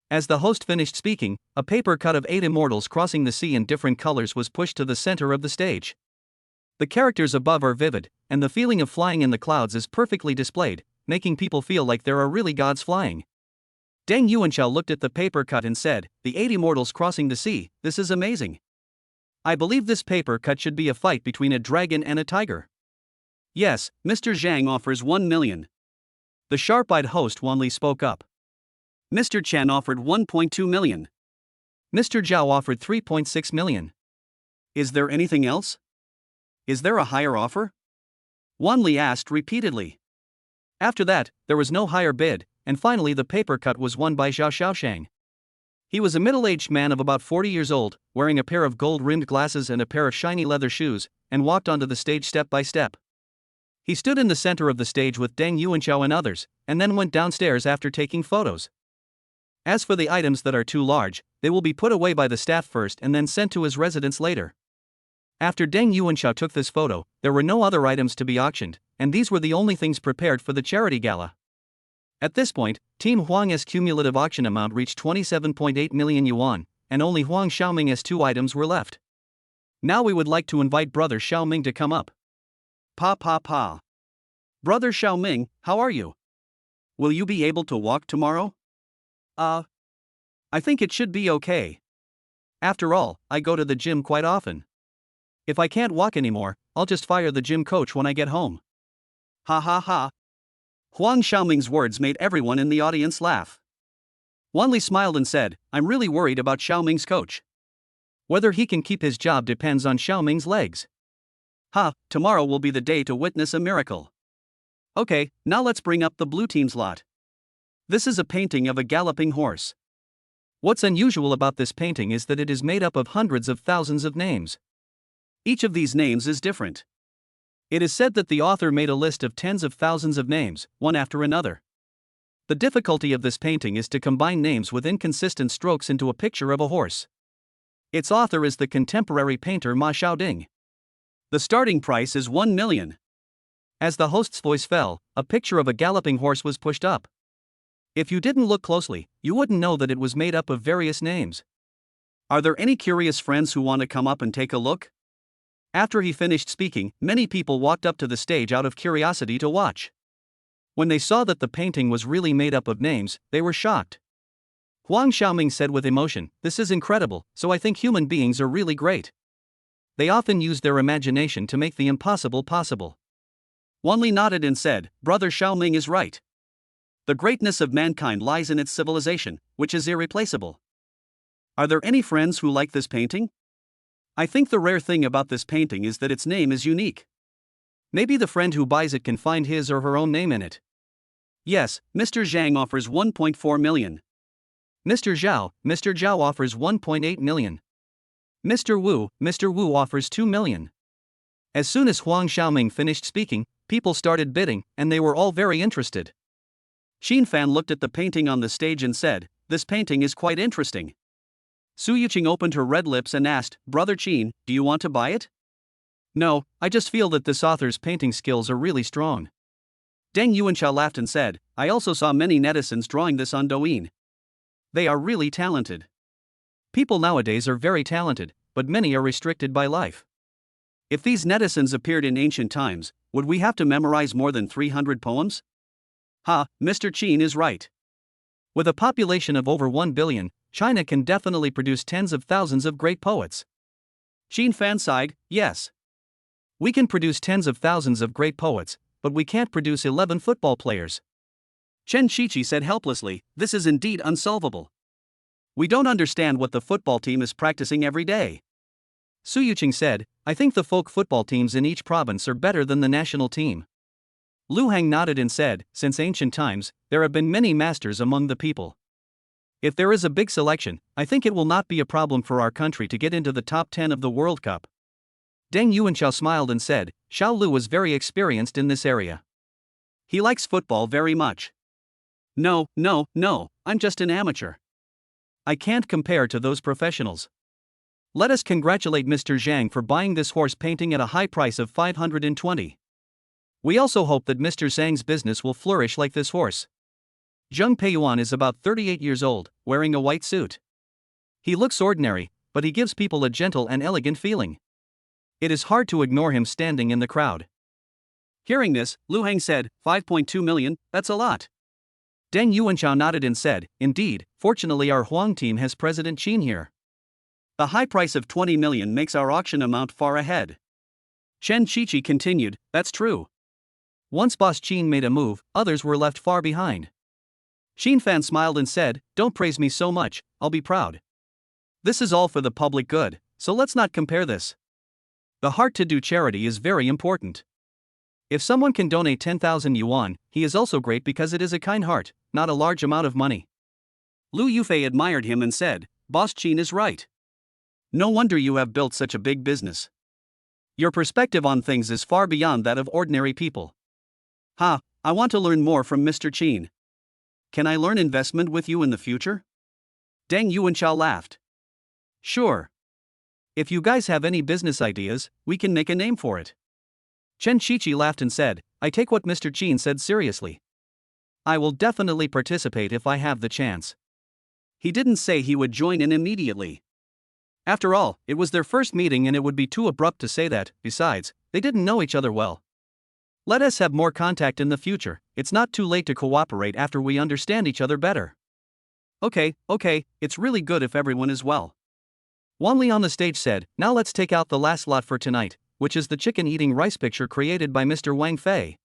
As the host finished speaking, a paper cut of 8 immortals crossing the sea in different colors was pushed to the center of the stage. The characters above are vivid, and the feeling of flying in the clouds is perfectly displayed, making people feel like there are really gods flying. Deng Yuanchao looked at the paper cut and said, "The 8 immortals crossing the sea, this is amazing. I believe this paper cut should be a fight between a dragon and a tiger." Yes, Mr. Zhang offers 1 million. The sharp-eyed host Wan Li spoke up. Mr. Chen offered 1.2 million. Mr. Zhao offered 3.6 million. Is there anything else? Is there a higher offer? Wan Li asked repeatedly. After that, there was no higher bid, and finally the paper cut was won by Zhao Xiaoshang. He was a middle-aged man of about 40 years old, wearing a pair of gold-rimmed glasses and a pair of shiny leather shoes, and walked onto the stage step by step. He stood in the center of the stage with Deng Yuanchao and others, and then went downstairs after taking photos. As for the items that are too large, they will be put away by the staff first and then sent to his residence later. After Deng Yuanchao took this photo, there were no other items to be auctioned, and these were the only things prepared for the charity gala. At this point, Team Huang's cumulative auction amount reached 27.8 million yuan, and only Huang Xiaoming's 2 items were left. Now we would like to invite Brother Xiaoming to come up. Pa. Brother Xiaoming, how are you? Will you be able to walk tomorrow? I think it should be okay. After all, I go to the gym quite often. If I can't walk anymore, I'll just fire the gym coach when I get home. Ha. Huang Xiaoming's words made everyone in the audience laugh. Wan Li smiled and said, "I'm really worried about Xiaoming's coach. Whether he can keep his job depends on Xiaoming's legs. Tomorrow will be the day to witness a miracle. Okay, now let's bring up the blue team's lot. This is a painting of a galloping horse. What's unusual about this painting is that it is made up of hundreds of thousands of names. Each of these names is different. It is said that the author made a list of tens of thousands of names, one after another. The difficulty of this painting is to combine names with inconsistent strokes into a picture of a horse. Its author is the contemporary painter Ma Xiaoding. The starting price is 1 million. As the host's voice fell, a picture of a galloping horse was pushed up. If you didn't look closely, you wouldn't know that it was made up of various names. Are there any curious friends who want to come up and take a look? After he finished speaking, many people walked up to the stage out of curiosity to watch. When they saw that the painting was really made up of names, they were shocked. Huang Xiaoming said with emotion, "This is incredible, so I think human beings are really great. They often use their imagination to make the impossible possible." Wan Li nodded and said, "Brother Xiaoming is right. The greatness of mankind lies in its civilization, which is irreplaceable." Are there any friends who like this painting? I think the rare thing about this painting is that its name is unique. Maybe the friend who buys it can find his or her own name in it. Yes, Mr. Zhang offers 1.4 million. Mr. Zhao offers 1.8 million. Mr. Wu offers 2 million. As soon as Huang Xiaoming finished speaking, people started bidding, and they were all very interested. Xin Fan looked at the painting on the stage and said, "This painting is quite interesting." Su Yuqing opened her red lips and asked, "Brother Qin, do you want to buy it?" "No, I just feel that this author's painting skills are really strong." Deng Yuanchao laughed and said, "I also saw many netizens drawing this on Douyin. They are really talented. People nowadays are very talented, but many are restricted by life. If these netizens appeared in ancient times, would we have to memorize more than 300 poems? Ha, Mr. Qin is right. With a population of over 1 billion, China can definitely produce tens of thousands of great poets." Xin Fan sighed, "Yes. We can produce tens of thousands of great poets, but we can't produce 11 football players." Chen Shiqi said helplessly, "This is indeed unsolvable. We don't understand what the football team is practicing every day." Su Yuqing said, "I think the folk football teams in each province are better than the national team." Lu Hang nodded and said, "Since ancient times, there have been many masters among the people. If there is a big selection, I think it will not be a problem for our country to get into the top 10 of the World Cup." Deng Yuanchao smiled and said, "Xiao Lu is very experienced in this area. He likes football very much. No, I'm just an amateur. I can't compare to those professionals. Let us congratulate Mr. Zhang for buying this horse painting at a high price of 520. We also hope that Mr. Zhang's business will flourish like this horse." Zheng Peiyuan is about 38 years old, wearing a white suit. He looks ordinary, but he gives people a gentle and elegant feeling. It is hard to ignore him standing in the crowd. Hearing this, Lu Hang said, 5.2 million, that's a lot. Deng Yuanchao nodded and said, "Indeed, fortunately our Huang team has President Qin here. The high price of 20 million makes our auction amount far ahead." Chen Shiqi continued, "That's true. Once Boss Qin made a move, others were left far behind." Xin Fan smiled and said, "Don't praise me so much, I'll be proud. This is all for the public good, so let's not compare this. The heart to do charity is very important. If someone can donate 10,000 yuan, he is also great because it is a kind heart, not a large amount of money." Lu Yufei admired him and said, "Boss Qin is right. No wonder you have built such a big business. Your perspective on things is far beyond that of ordinary people. Ha, I want to learn more from Mr. Qin. Can I learn investment with you in the future?" Deng Yuanchao laughed. "Sure. If you guys have any business ideas, we can make a name for it." Chen Shiqi laughed and said, "I take what Mr. Qin said seriously. I will definitely participate if I have the chance." He didn't say he would join in immediately. After all, it was their first meeting and it would be too abrupt to say that. Besides, they didn't know each other well. Let us have more contact in the future. It's not too late to cooperate after we understand each other better. Okay, it's really good if everyone is well. Wan Li on the stage said, "Now let's take out the last lot for tonight, which is the chicken eating rice picture created by Mr. Wang Fei.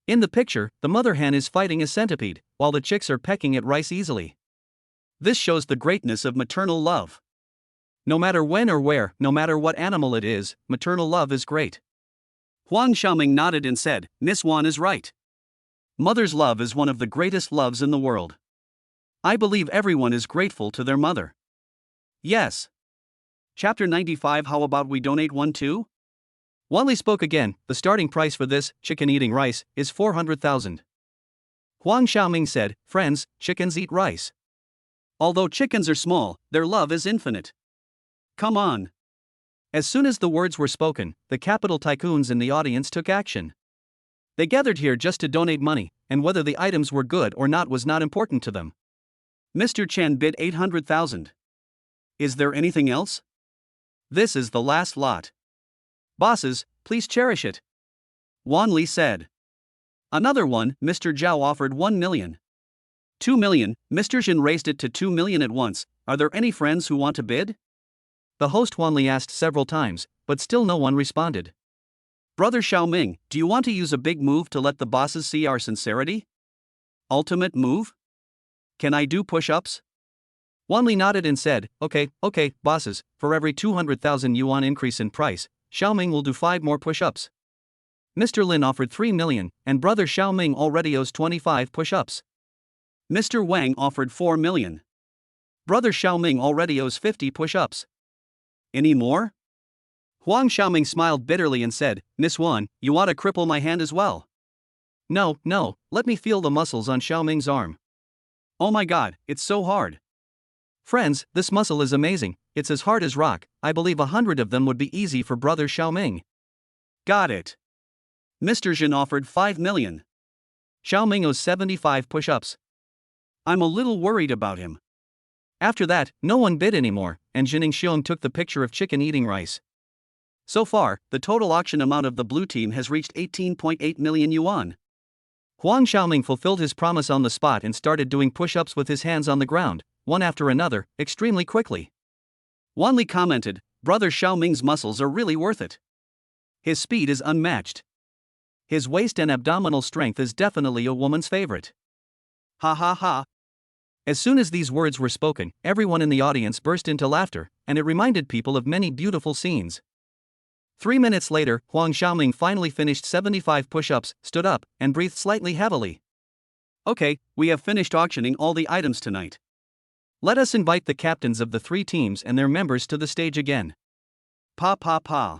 In the picture, the mother hen is fighting a centipede, while the chicks are pecking at rice easily. This shows the greatness of maternal love. No matter when or where, no matter what animal it is, maternal love is great." Huang Xiaoming nodded and said, "Miss Wan is right. Mother's love is one of the greatest loves in the world. I believe everyone is grateful to their mother." Yes. Chapter 95. How about we donate one too? Wan Li spoke again. "The starting price for this chicken eating rice is 400,000. Huang Xiaoming said, "Friends, chickens eat rice. Although chickens are small, their love is infinite. Come on." As soon as the words were spoken, the capital tycoons in the audience took action. They gathered here just to donate money, and whether the items were good or not was not important to them. Mr. Chen bid 800,000. Is there anything else? This is the last lot. Bosses, please cherish it. Wan Li said. Another one, Mr. Zhao offered 1 million. 2 million, Mr. Jin raised it to 2 million at once. Are there any friends who want to bid? The host Wanli asked several times, but still no one responded. Brother Xiaoming, do you want to use a big move to let the bosses see our sincerity? Ultimate move? Can I do push-ups? Wanli nodded and said, okay, bosses, for every 200,000 yuan increase in price, Xiaoming will do 5 more push-ups. Mr. Lin offered 3 million, and brother Xiaoming already owes 25 push-ups. Mr. Wang offered 4 million. Brother Xiaoming already owes 50 push-ups. Any more? Huang Xiaoming smiled bitterly and said, Miss Wan, you want to cripple my hand as well? No, let me feel the muscles on Xiaoming's arm. Oh my god, it's so hard. Friends, this muscle is amazing, it's as hard as rock. I believe 100 of them would be easy for brother Xiaoming. Got it. Mr. Jin offered 5 million. Xiaoming owes 75 push-ups. I'm a little worried about him. After that, no one bid anymore, and Jining Xiong took the picture of chicken eating rice. So far, the total auction amount of the blue team has reached 18.8 million yuan. Huang Xiaoming fulfilled his promise on the spot and started doing push-ups with his hands on the ground, one after another, extremely quickly. Wanli commented, Brother Xiaoming's muscles are really worth it. His speed is unmatched. His waist and abdominal strength is definitely a woman's favorite. Ha ha ha. As soon as these words were spoken, everyone in the audience burst into laughter, and it reminded people of many beautiful scenes. 3 minutes later, Huang Xiaoming finally finished 75 push-ups, stood up, and breathed slightly heavily. Okay, we have finished auctioning all the items tonight. Let us invite the captains of the 3 teams and their members to the stage again. Pa pa pa.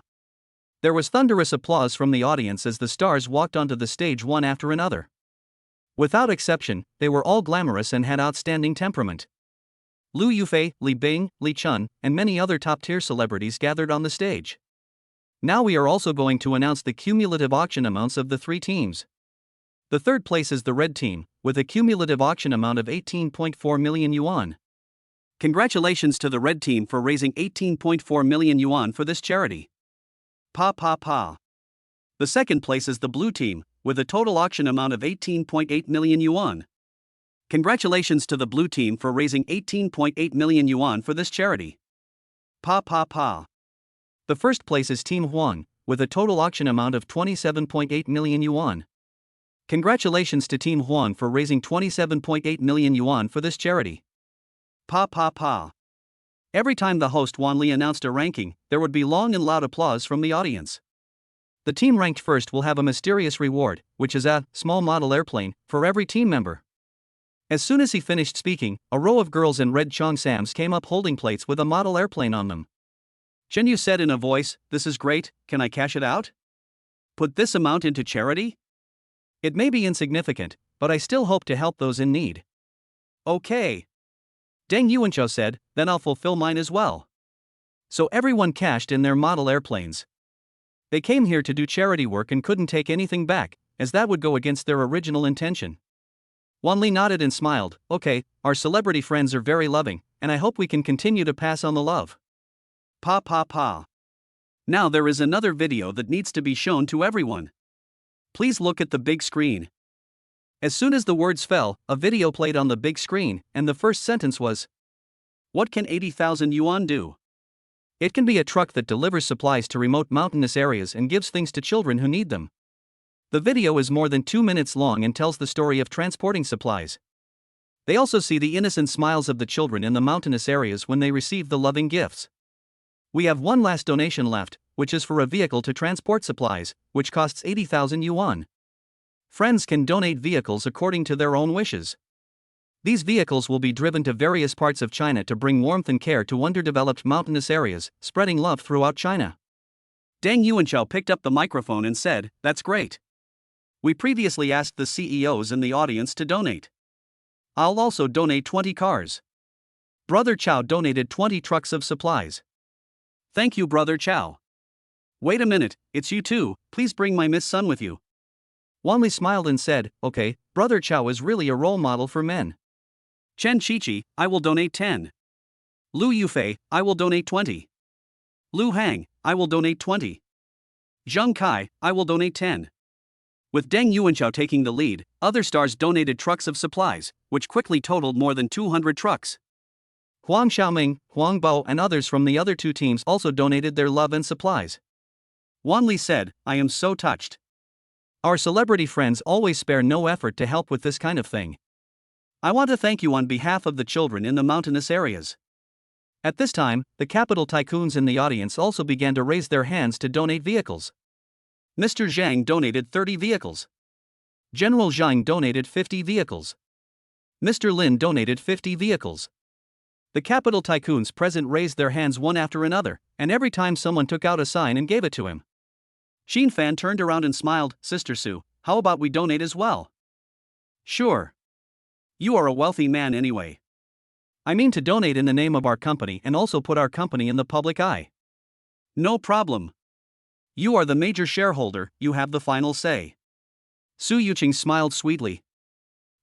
There was thunderous applause from the audience as the stars walked onto the stage one after another. Without exception, they were all glamorous and had outstanding temperament. Lu Yufei, Li Bing, Li Chun, and many other top-tier celebrities gathered on the stage. Now we are also going to announce the cumulative auction amounts of the 3 teams. The third place is the red team, with a cumulative auction amount of 18.4 million yuan. Congratulations to the red team for raising 18.4 million yuan for this charity. Pa pa pa. The second place is the blue team, with a total auction amount of 18.8 million yuan. Congratulations to the blue team for raising 18.8 million yuan for this charity. Pa pa pa. The first place is Team Huang, with a total auction amount of 27.8 million yuan. Congratulations to Team Huang for raising 27.8 million yuan for this charity. Pa pa pa. Every time the host Wanli announced a ranking, there would be long and loud applause from the audience. The team ranked first will have a mysterious reward, which is a small model airplane for every team member. As soon as he finished speaking, a row of girls in red cheongsams came up holding plates with a model airplane on them. Chen Yu said in a voice, "This is great, can I cash it out? Put this amount into charity? It may be insignificant, but I still hope to help those in need." Okay. Deng Yuanchao said, "Then I'll fulfill mine as well." So everyone cashed in their model airplanes. They came here to do charity work and couldn't take anything back, as that would go against their original intention. Wanli nodded and smiled, okay, our celebrity friends are very loving, and I hope we can continue to pass on the love. Pa pa pa. Now there is another video that needs to be shown to everyone. Please look at the big screen. As soon as the words fell, a video played on the big screen, and the first sentence was, "What can 80,000 yuan do?" It can be a truck that delivers supplies to remote mountainous areas and gives things to children who need them. The video is more than 2 minutes long and tells the story of transporting supplies. They also see the innocent smiles of the children in the mountainous areas when they receive the loving gifts. We have one last donation left, which is for a vehicle to transport supplies, which costs 80,000 yuan. Friends can donate vehicles according to their own wishes. These vehicles will be driven to various parts of China to bring warmth and care to underdeveloped mountainous areas, spreading love throughout China. Deng Yuanchao picked up the microphone and said, "That's great. We previously asked the CEOs in the audience to donate. I'll also donate 20 cars. Brother Chao donated 20 trucks of supplies. Thank you, Brother Chao. Wait a minute, it's you too, please bring my Miss Sun with you." Wanli smiled and said, "Okay, Brother Chao is really a role model for men. Chen Chichi, I will donate 10. Lu Yufei, I will donate 20. Lu Hang, I will donate 20. Zheng Kai, I will donate 10. With Deng Yuanchao taking the lead, other stars donated trucks of supplies, which quickly totaled more than 200 trucks. Huang Xiaoming, Huang Bo, and others from the other two teams also donated their love and supplies. Wan Li said, "I am so touched. Our celebrity friends always spare no effort to help with this kind of thing. I want to thank you on behalf of the children in the mountainous areas." At this time, the capital tycoons in the audience also began to raise their hands to donate vehicles. Mr. Zhang donated 30 vehicles. General Zhang donated 50 vehicles. Mr. Lin donated 50 vehicles. The capital tycoons present raised their hands one after another, and every time someone took out a sign and gave it to him. Xin Fan turned around and smiled. "Sister Su, how about we donate as well?" "Sure. You are a wealthy man anyway. I mean to donate in the name of our company and also put our company in the public eye." "No problem. You are the major shareholder, you have the final say." Su Yuqing smiled sweetly.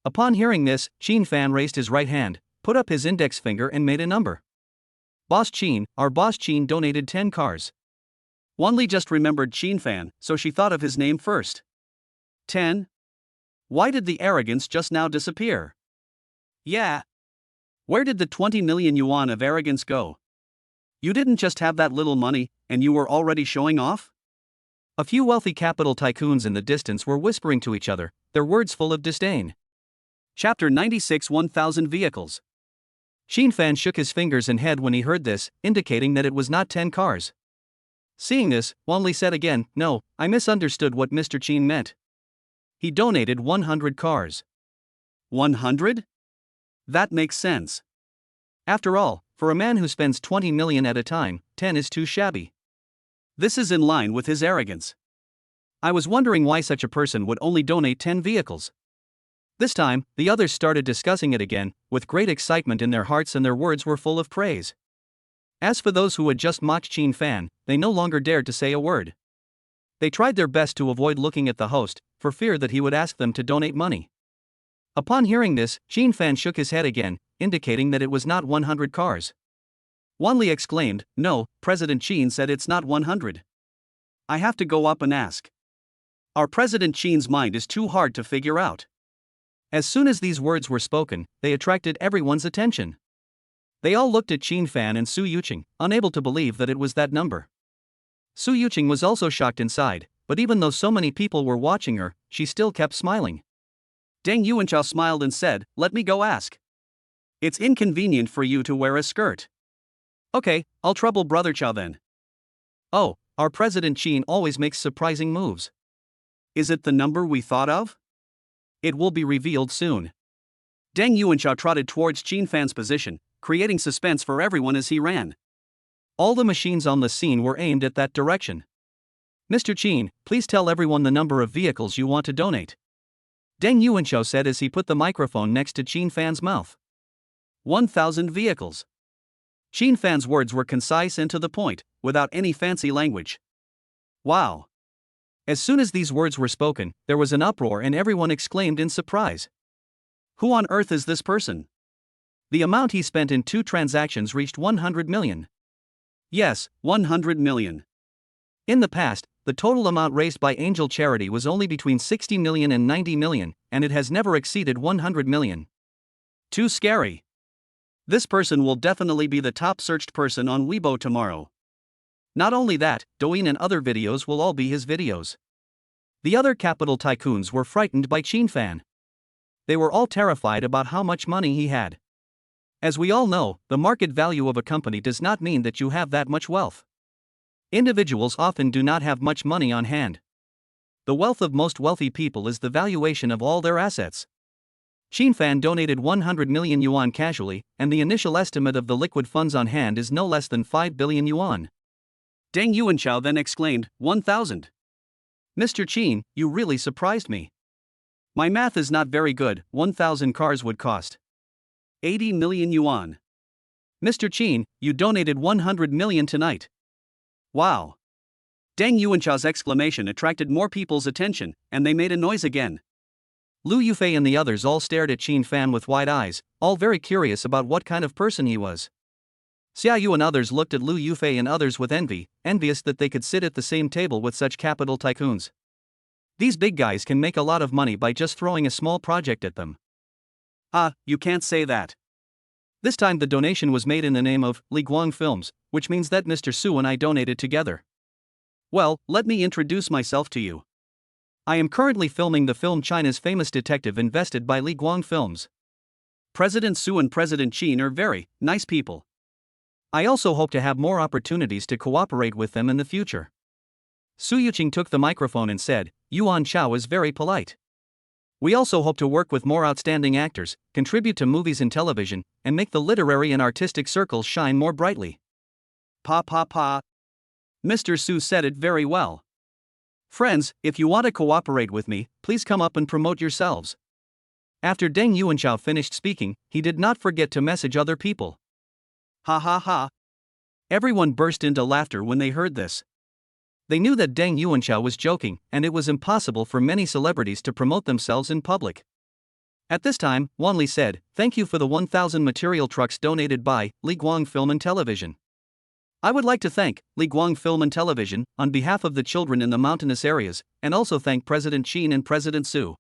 Upon hearing this, Xin Fan raised his right hand, put up his index finger and made a number. Boss Qin, our boss Qin donated 10 cars. Wan Li just remembered Qin Fan, so she thought of his name first. 10? Why did the arrogance just now disappear? Yeah. Where did the 20 million yuan of arrogance go? You didn't just have that little money, and you were already showing off? A few wealthy capital tycoons in the distance were whispering to each other, their words full of disdain. Chapter 96 1,000 Vehicles. Xin Fan shook his fingers and head when he heard this, indicating that it was not 10 cars. Seeing this, Wan Li said again, "No, I misunderstood what Mr. Qin meant. He donated 100 cars." 100? That makes sense. After all, for a man who spends 20 million at a time, 10 is too shabby. This is in line with his arrogance. I was wondering why such a person would only donate 10 vehicles. This time, the others started discussing it again, with great excitement in their hearts, and their words were full of praise. As for those who had just mocked Qin Fan, they no longer dared to say a word. They tried their best to avoid looking at the host, for fear that he would ask them to donate money. Upon hearing this, Qin Fan shook his head again, indicating that it was not 100 cars. Wan Li exclaimed, "No, President Qin said it's not 100. I have to go up and ask. Our President Qin's mind is too hard to figure out." As soon as these words were spoken, they attracted everyone's attention. They all looked at Qin Fan and Su Yuqing, unable to believe that it was that number. Su Yuqing was also shocked inside, but even though so many people were watching her, she still kept smiling. Deng Yuanchao smiled and said, "Let me go ask. It's inconvenient for you to wear a skirt." "Okay, I'll trouble Brother Chao then." "Oh, our President Qin always makes surprising moves. Is it the number we thought of? It will be revealed soon." Deng Yuanchao trotted towards Qin Fan's position, creating suspense for everyone as he ran. All the machines on the scene were aimed at that direction. "Mr. Qin, please tell everyone the number of vehicles you want to donate," Deng Yuanchao said as he put the microphone next to Qin Fan's mouth. 1,000 vehicles. Qin Fan's words were concise and to the point, without any fancy language. Wow. As soon as these words were spoken, there was an uproar and everyone exclaimed in surprise. Who on earth is this person? The amount he spent in 2 transactions reached 100 million. Yes, 100 million. In the past, the total amount raised by Angel Charity was only between 60 million and 90 million, and it has never exceeded 100 million. Too scary. This person will definitely be the top searched person on Weibo tomorrow. Not only that, Douyin and other videos will all be his videos. The other capital tycoons were frightened by Qin Fan. They were all terrified about how much money he had. As we all know, the market value of a company does not mean that you have that much wealth. Individuals often do not have much money on hand. The wealth of most wealthy people is the valuation of all their assets. Qin Fan donated 100 million yuan casually, and the initial estimate of the liquid funds on hand is no less than 5 billion yuan. Deng Yuanchao then exclaimed, 1,000. Mr. Qin, you really surprised me. My math is not very good. 1,000 cars would cost 80 million yuan. Mr. Qin, you donated 100 million tonight. Wow. Deng Yuanchao's exclamation attracted more people's attention, and they made a noise again. Lu Yufei and the others all stared at Qin Fan with wide eyes, all very curious about what kind of person he was. Xia Yu and others looked at Lu Yufei and others with envy, envious that they could sit at the same table with such capital tycoons. These big guys can make a lot of money by just throwing a small project at them. Ah, you can't say that. This time the donation was made in the name of Li Guang Films, which means that Mr. Su and I donated together. Well, let me introduce myself to you. I am currently filming the film China's Famous Detective invested by Li Guang Films. President Su and President Qin are very nice people. I also hope to have more opportunities to cooperate with them in the future. Su Yuqing took the microphone and said, Yuan Chao is very polite. We also hope to work with more outstanding actors, contribute to movies and television, and make the literary and artistic circles shine more brightly. Pa. Mr. Su said it very well. Friends, if you want to cooperate with me, please come up and promote yourselves. After Deng Yuanchao finished speaking, he did not forget to message other people. Ha. Everyone burst into laughter when they heard this. They knew that Deng Yuanchao was joking, and it was impossible for many celebrities to promote themselves in public. At this time, Wanli said, "Thank you for the 1,000 material trucks donated by Li Guang Film and Television. I would like to thank Li Guang Film and Television on behalf of the children in the mountainous areas, and also thank President Qin and President Su."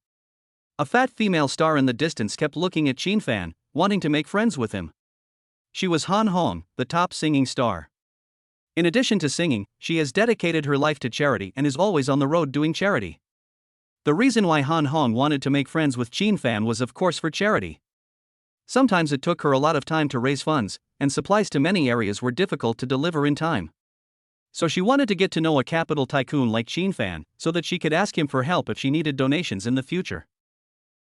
A fat female star in the distance kept looking at Qin Fan, wanting to make friends with him. She was Han Hong, the top singing star. In addition to singing, she has dedicated her life to charity and is always on the road doing charity. The reason why Han Hong wanted to make friends with Qin Fan was of course for charity. Sometimes it took her a lot of time to raise funds, and supplies to many areas were difficult to deliver in time. So she wanted to get to know a capital tycoon like Qin Fan, so that she could ask him for help if she needed donations in the future.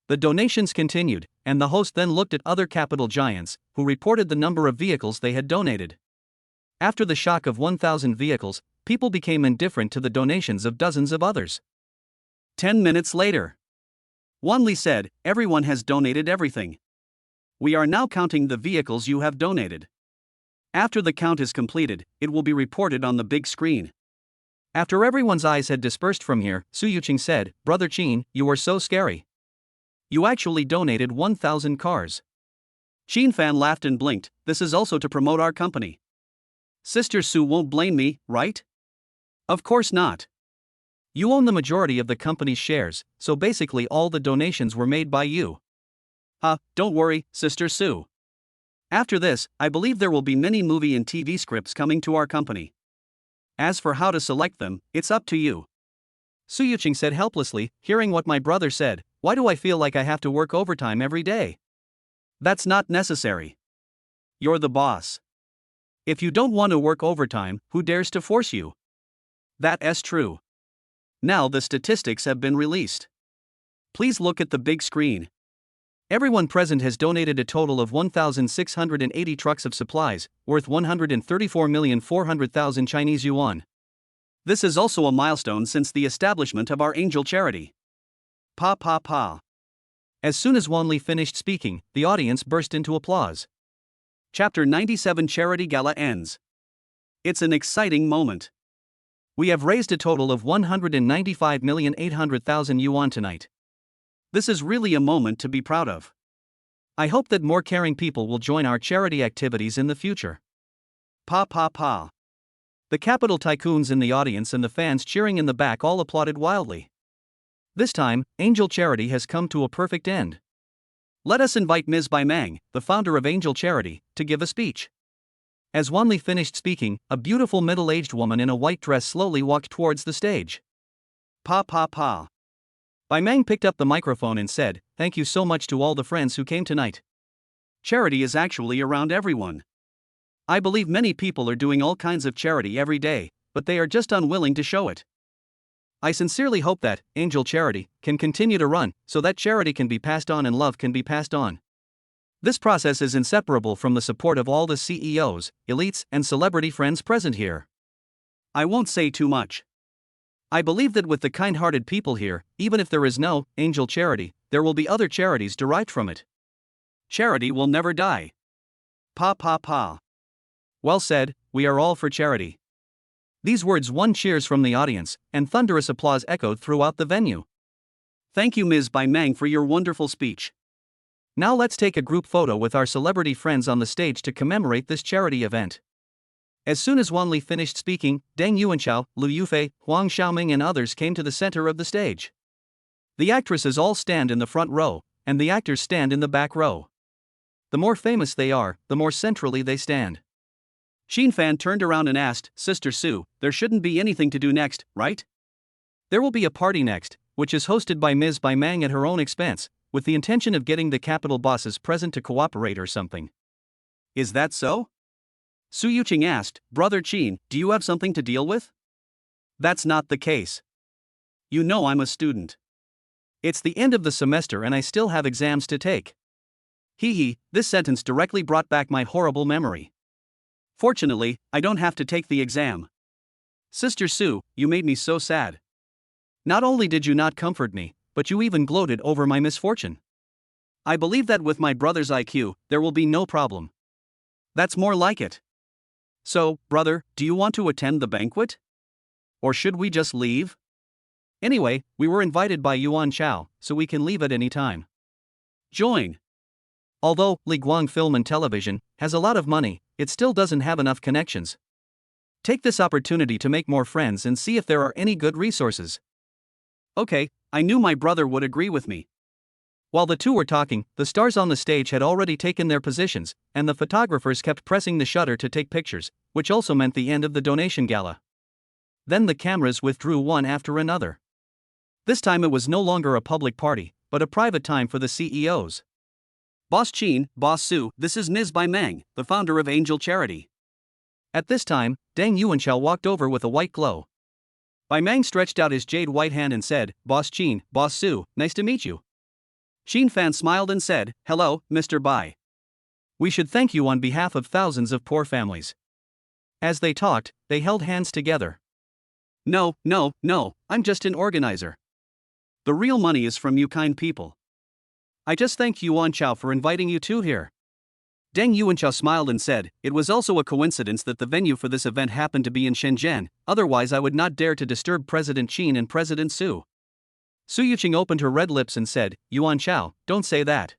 The donations continued, and the host then looked at other capital giants, who reported the number of vehicles they had donated. After the shock of 1,000 vehicles, people became indifferent to the donations of dozens of others. 10 minutes later, Wanli said, "Everyone has donated everything. We are now counting the vehicles you have donated. After the count is completed, it will be reported on the big screen." After everyone's eyes had dispersed from here, Su Yuqing said, "Brother Qin, you are so scary. You actually donated 1,000 cars." Qin Fan laughed and blinked. "This is also to promote our company. Sister Su won't blame me, right?" "Of course not. You own the majority of the company's shares, so basically all the donations were made by you." Don't worry, Sister Su. After this, I believe there will be many movie and TV scripts coming to our company. As for how to select them, it's up to you." Su Yuqing said helplessly, "Hearing what my brother said, why do I feel like I have to work overtime every day? That's not necessary. You're the boss. If you don't want to work overtime, who dares to force you? That is true. Now the statistics have been released. Please look at the big screen. Everyone present has donated a total of 1,680 trucks of supplies, worth 134,400,000 Chinese yuan. This is also a milestone since the establishment of our angel charity. Pa. As soon as Wanli finished speaking, the audience burst into applause. Chapter 97 Charity Gala ends. It's an exciting moment. We have raised a total of 195,800,000 yuan tonight. This is really a moment to be proud of. I hope that more caring people will join our charity activities in the future. Pa. The capital tycoons in the audience and the fans cheering in the back all applauded wildly. This time, Angel Charity has come to a perfect end. Let us invite Ms. Bai Mang, the founder of Angel Charity, to give a speech. As Wanli finished speaking, a beautiful middle-aged woman in a white dress slowly walked towards the stage. Pa. Bai Mang picked up the microphone and said, "Thank you so much to all the friends who came tonight. Charity is actually around everyone. I believe many people are doing all kinds of charity every day, but they are just unwilling to show it. I sincerely hope that Angel Charity can continue to run, so that charity can be passed on and love can be passed on. This process is inseparable from the support of all the CEOs, elites, and celebrity friends present here. I won't say too much. I believe that with the kind-hearted people here, even if there is no Angel Charity, there will be other charities derived from it. Charity will never die. Pa. Well said, we are all for charity." These words won cheers from the audience, and thunderous applause echoed throughout the venue. Thank you, Ms. Bai Mang, for your wonderful speech. Now let's take a group photo with our celebrity friends on the stage to commemorate this charity event. As soon as Wanli finished speaking, Deng Yuanchao, Liu Yufei, Huang Xiaoming and others came to the center of the stage. The actresses all stand in the front row, and the actors stand in the back row. The more famous they are, the more centrally they stand. Xin Fan turned around and asked, Sister Sue, there shouldn't be anything to do next, right? There will be a party next, which is hosted by Ms. Bai Mang at her own expense, with the intention of getting the capital bosses present to cooperate or something. Is that so? Su Yuqing asked, Brother Qin, do you have something to deal with? That's not the case. You know I'm a student. It's the end of the semester and I still have exams to take. This sentence directly brought back my horrible memory. Fortunately, I don't have to take the exam. Sister Sue, you made me so sad. Not only did you not comfort me, but you even gloated over my misfortune. I believe that with my brother's IQ, there will be no problem. That's more like it. So, brother, do you want to attend the banquet? Or should we just leave? Anyway, we were invited by Yuan Chao, so we can leave at any time. Join. Although Li Guang Film and Television has a lot of money, it still doesn't have enough connections. Take this opportunity to make more friends and see if there are any good resources. Okay, I knew my brother would agree with me. While the two were talking, the stars on the stage had already taken their positions, and the photographers kept pressing the shutter to take pictures, which also meant the end of the donation gala. Then the cameras withdrew one after another. This time it was no longer a public party, but a private time for the CEOs. Boss Qin, Boss Su, this is Ms. Bai Mang, the founder of Angel Charity. At this time, Deng Yuanchao walked over with a white glow. Bai Mang stretched out his jade white hand and said, Boss Qin, Boss Su, nice to meet you. Xin Fan smiled and said, Hello, Mr. Bai. We should thank you on behalf of thousands of poor families. As they talked, they held hands together. No, I'm just an organizer. The real money is from you kind people. I just thanked Yuan Chao for inviting you two here. Deng Yuanchao smiled and said, It was also a coincidence that the venue for this event happened to be in Shenzhen, otherwise I would not dare to disturb President Qin and President Su. Su Yuqing opened her red lips and said, Yuan Chao, don't say that.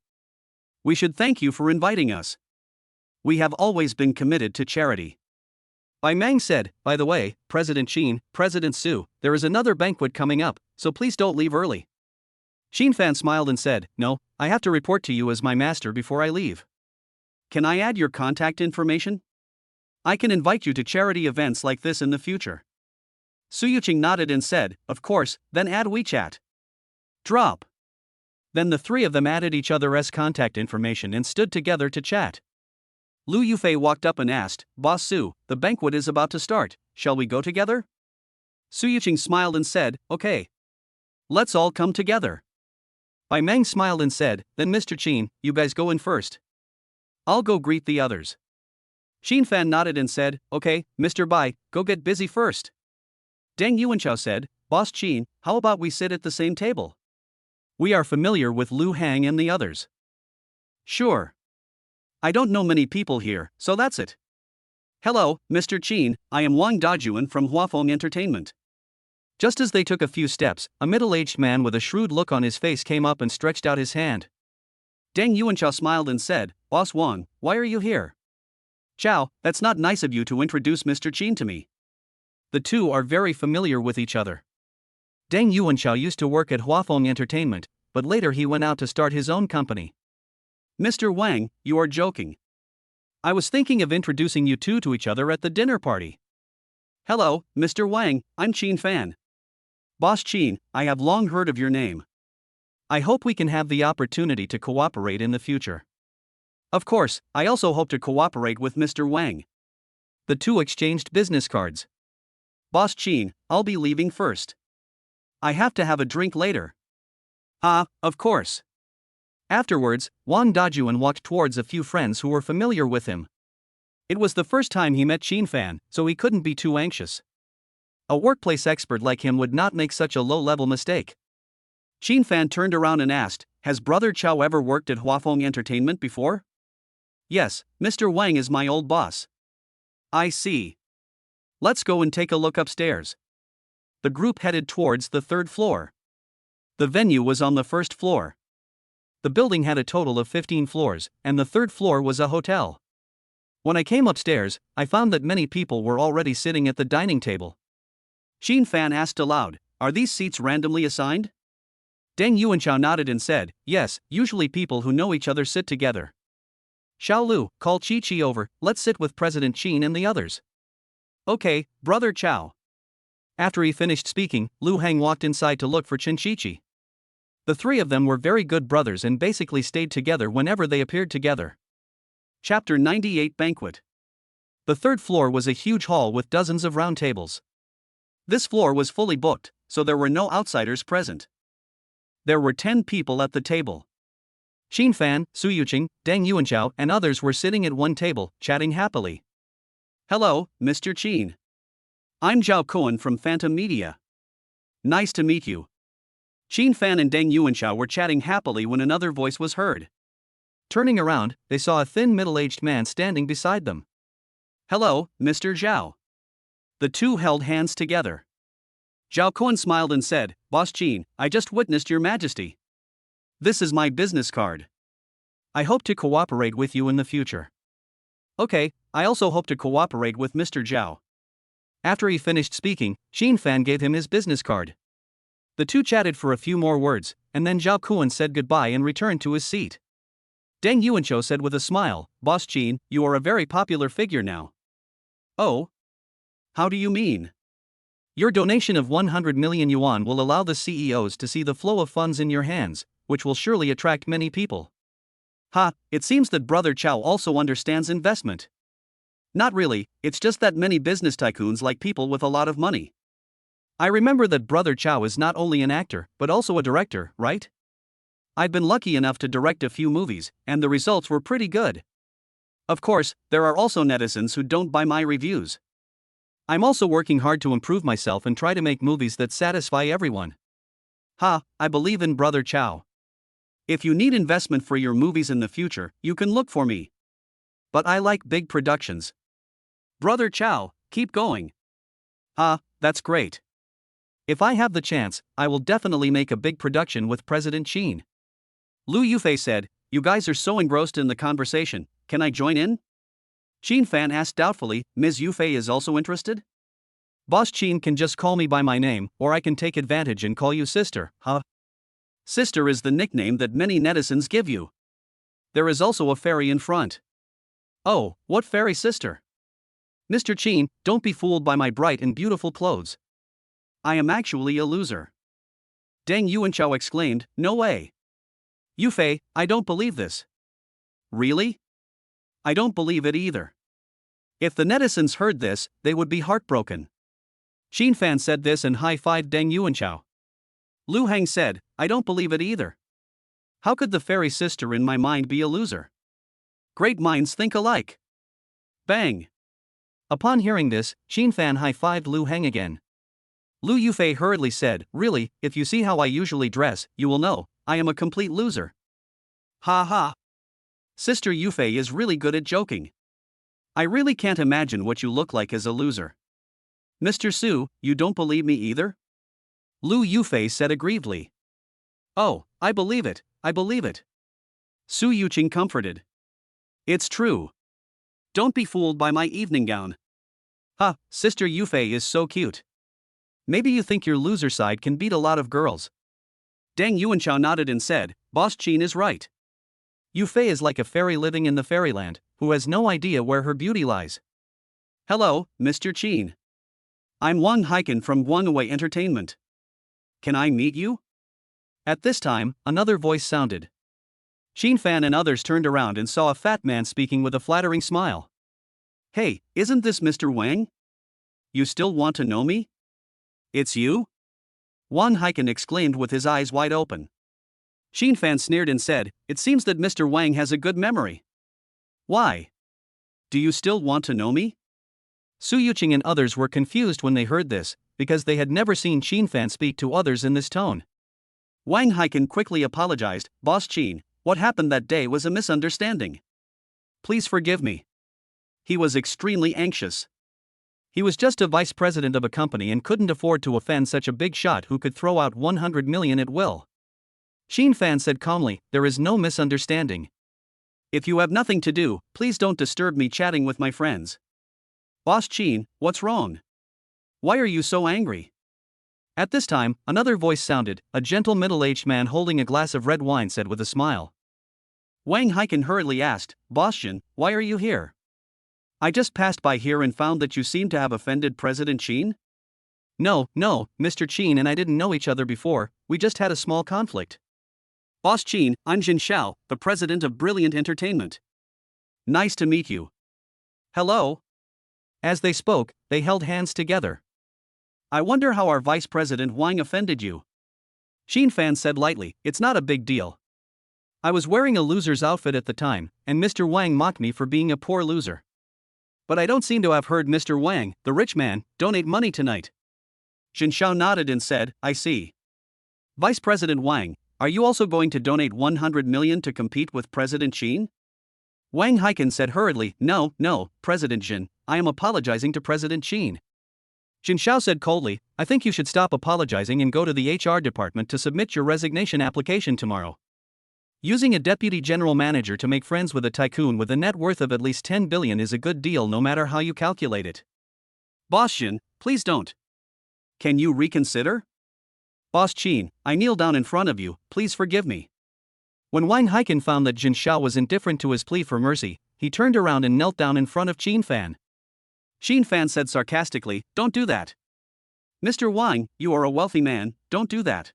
We should thank you for inviting us. We have always been committed to charity. Bai Mang said, By the way, President Qin, President Su, there is another banquet coming up, so please don't leave early. Xin Fan smiled and said, No, I have to report to you as my master before I leave. Can I add your contact information? I can invite you to charity events like this in the future. Su Yuqing nodded and said, Of course, then add WeChat. Drop. Then the three of them added each other's contact information and stood together to chat. Lu Yufei walked up and asked, Boss Su, the banquet is about to start, shall we go together? Su Yuqing smiled and said, Okay. Let's all come together. Bai Mang smiled and said, Then Mr. Qin, you guys go in first. I'll go greet the others. Xin Fan nodded and said, Okay, Mr. Bai, go get busy first. Deng Yuanchao said, Boss Qin, how about we sit at the same table? We are familiar with Lu Hang and the others. Sure. I don't know many people here, so that's it. Hello, Mr. Qin, I am Wang Dajuan from Huafeng Entertainment. Just as they took a few steps, a middle-aged man with a shrewd look on his face came up and stretched out his hand. Deng Yuanchao smiled and said, Boss Wang, why are you here? Chao, that's not nice of you to introduce Mr. Qin to me. The two are very familiar with each other. Deng Yuanchao used to work at Huafeng Entertainment, but later he went out to start his own company. Mr. Wang, you are joking. I was thinking of introducing you two to each other at the dinner party. Hello, Mr. Wang, I'm Qin Fan. Boss Qin, I have long heard of your name. I hope we can have the opportunity to cooperate in the future. Of course, I also hope to cooperate with Mr. Wang. The two exchanged business cards. Boss Qin, I'll be leaving first. I have to have a drink later. Of course. Afterwards, Wang Dajuan walked towards a few friends who were familiar with him. It was the first time he met Qin Fan, so he couldn't be too anxious. A workplace expert like him would not make such a low-level mistake. Qin Fan turned around and asked, Has Brother Chao ever worked at Huafeng Entertainment before? Yes, Mr. Wang is my old boss. I see. Let's go and take a look upstairs. The group headed towards the third floor. The venue was on the first floor. The building had a total of 15 floors, and the third floor was a hotel. When I came upstairs, I found that many people were already sitting at the dining table. Qin Fan asked aloud, Are these seats randomly assigned? Deng Yuanchao nodded and said, yes, usually people who know each other sit together. Xiao Lu, call Chi Chi over, let's sit with President Qin and the others. Okay, brother Chao. After he finished speaking, Lu Heng walked inside to look for Chen Chi. The three of them were very good brothers and basically stayed together whenever they appeared together. Chapter 98 Banquet. The third floor was a huge hall with dozens of round tables. This floor was fully booked, so there were no outsiders present. There were 10 people at the table. Xin Fan, Su Yuqing, Deng Yuanchao, and others were sitting at one table, chatting happily. Hello, Mr. Qin. I'm Zhao Cohen from Phantom Media. Nice to meet you. Xin Fan and Deng Yuanchao were chatting happily when another voice was heard. Turning around, they saw a thin middle-aged man standing beside them. Hello, Mr. Zhao. The two held hands together. Zhao Cohen smiled and said, Boss Qin, I just witnessed your majesty. This is my business card. I hope to cooperate with you in the future. Okay, I also hope to cooperate with Mr. Zhao. After he finished speaking, Xin Fan gave him his business card. The two chatted for a few more words, and then Zhao Kuan said goodbye and returned to his seat. Deng Yuanchao said with a smile, Boss Qin, you are a very popular figure now. Oh? How do you mean? Your donation of 100 million yuan will allow the CEOs to see the flow of funds in your hands, which will surely attract many people. Ha, it seems that Brother Chao also understands investment. Not really, it's just that many business tycoons like people with a lot of money. I remember that Brother Chao is not only an actor, but also a director, right? I've been lucky enough to direct a few movies, and the results were pretty good. Of course, there are also netizens who don't buy my reviews. I'm also working hard to improve myself and try to make movies that satisfy everyone. Ha, I believe in Brother Chao. If you need investment for your movies in the future, you can look for me. But I like big productions. Brother Chao, keep going. Ha, that's great. If I have the chance, I will definitely make a big production with President Qin. Lu Yufei said, you guys are so engrossed in the conversation, can I join in? Xin Fan asked doubtfully, Ms. Yufei is also interested? Boss Qin can just call me by my name, or I can take advantage and call you sister, huh? Sister is the nickname that many netizens give you. There is also a fairy in front. Oh, what fairy sister? Mr. Qin, don't be fooled by my bright and beautiful clothes. I am actually a loser. Deng Yuanchao exclaimed, no way. Yufei, I don't believe this. Really? I don't believe it either. If the netizens heard this, they would be heartbroken. Xin Fan said this and high-fived Deng Yuanchao. Lu Heng said, I don't believe it either. How could the fairy sister in my mind be a loser? Great minds think alike. Bang! Upon hearing this, Xin Fan high-fived Lu Heng again. Lu Yufei hurriedly said, really, if you see how I usually dress, you will know, I am a complete loser. Ha ha! Sister Yufei is really good at joking. I really can't imagine what you look like as a loser. Mr. Su, you don't believe me either? Lu Yufei said aggrievedly. Oh, I believe it, I believe it. Su Yuqing comforted. It's true. Don't be fooled by my evening gown. Ha, Sister Yufei is so cute. Maybe you think your loser side can beat a lot of girls. Deng Yuanchao nodded and said, Boss Qin is right. Yufei is like a fairy living in the fairyland, who has no idea where her beauty lies. Hello, Mr. Qin. I'm Wang Haiken from Guangwei Entertainment. Can I meet you? At this time, another voice sounded. Xin Fan and others turned around and saw a fat man speaking with a flattering smile. Hey, isn't this Mr. Wang? You still want to know me? It's you? Wang Haiken exclaimed with his eyes wide open. Xin Fan sneered and said, it seems that Mr. Wang has a good memory. Why? Do you still want to know me? Su Yuqing and others were confused when they heard this, because they had never seen Xin Fan speak to others in this tone. Wang Haiken quickly apologized, Boss Qin, what happened that day was a misunderstanding. Please forgive me. He was extremely anxious. He was just a vice president of a company and couldn't afford to offend such a big shot who could throw out 100 million at will. Xin Fan said calmly, there is no misunderstanding. If you have nothing to do, please don't disturb me chatting with my friends. Boss Qin, what's wrong? Why are you so angry? At this time, another voice sounded. A gentle middle-aged man holding a glass of red wine said with a smile. Wang Heiken hurriedly asked, Boss Jin, why are you here? I just passed by here and found that you seem to have offended President Qin? No, Mr. Qin and I didn't know each other before, we just had a small conflict. Boss Qin, I'm Jin Xiao, the president of Brilliant Entertainment. Nice to meet you. Hello? As they spoke, they held hands together. I wonder how our Vice President Wang offended you. Qin Fan said lightly, it's not a big deal. I was wearing a loser's outfit at the time, and Mr. Wang mocked me for being a poor loser. But I don't seem to have heard Mr. Wang, the rich man, donate money tonight. Jin Xiao nodded and said, I see. Vice President Wang, are you also going to donate 100 million to compete with President Qin? Wang Heiken said hurriedly, No, President Jin, I am apologizing to President Qin. Jin Xiao said coldly, I think you should stop apologizing and go to the HR department to submit your resignation application tomorrow. Using a deputy general manager to make friends with a tycoon with a net worth of at least 10 billion is a good deal no matter how you calculate it. Boss Jin, please don't. Can you reconsider? Boss Qin, I kneel down in front of you, please forgive me. When Wang Heiken found that Jin Xiao was indifferent to his plea for mercy, he turned around and knelt down in front of Qin Fan. Qin Fan said sarcastically, Don't do that. Mr. Wang, you are a wealthy man, don't do that.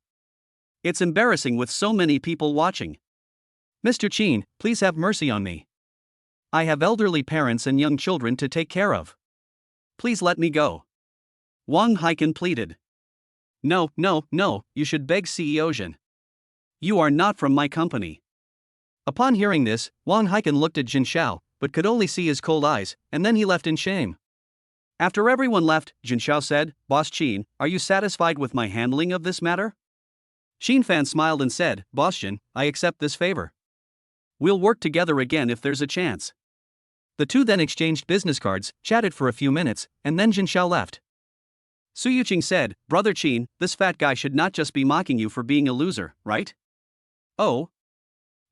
It's embarrassing with so many people watching. Mr. Qin, please have mercy on me. I have elderly parents and young children to take care of. Please let me go. Wang Heiken pleaded. No, you should beg CEO Jin. You are not from my company. Upon hearing this, Wang Heiken looked at Jin Xiao, but could only see his cold eyes, and then he left in shame. After everyone left, Jin Xiao said, Boss Qin, are you satisfied with my handling of this matter? Qin Fan smiled and said, Boss Jin, I accept this favor. We'll work together again if there's a chance. The two then exchanged business cards, chatted for a few minutes, and then Jin Xiao left. Su Yuqing said, Brother Qin, this fat guy should not just be mocking you for being a loser, right? Oh?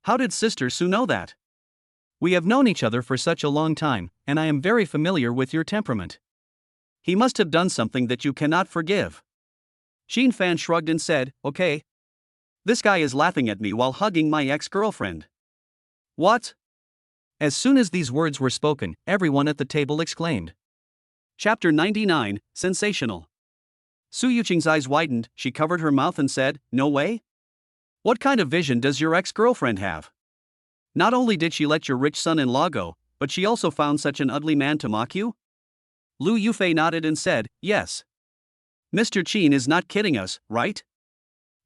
How did Sister Su know that? We have known each other for such a long time, and I am very familiar with your temperament. He must have done something that you cannot forgive. Qin Fan shrugged and said, Okay. This guy is laughing at me while hugging my ex-girlfriend. What? As soon as these words were spoken, everyone at the table exclaimed. Chapter 99, Sensational. Su Yuqing's eyes widened, she covered her mouth and said, No way? What kind of vision does your ex-girlfriend have? Not only did she let your rich son-in-law go, but she also found such an ugly man to mock you? Lu Yufei nodded and said, Yes. Mr. Qin is not kidding us, right?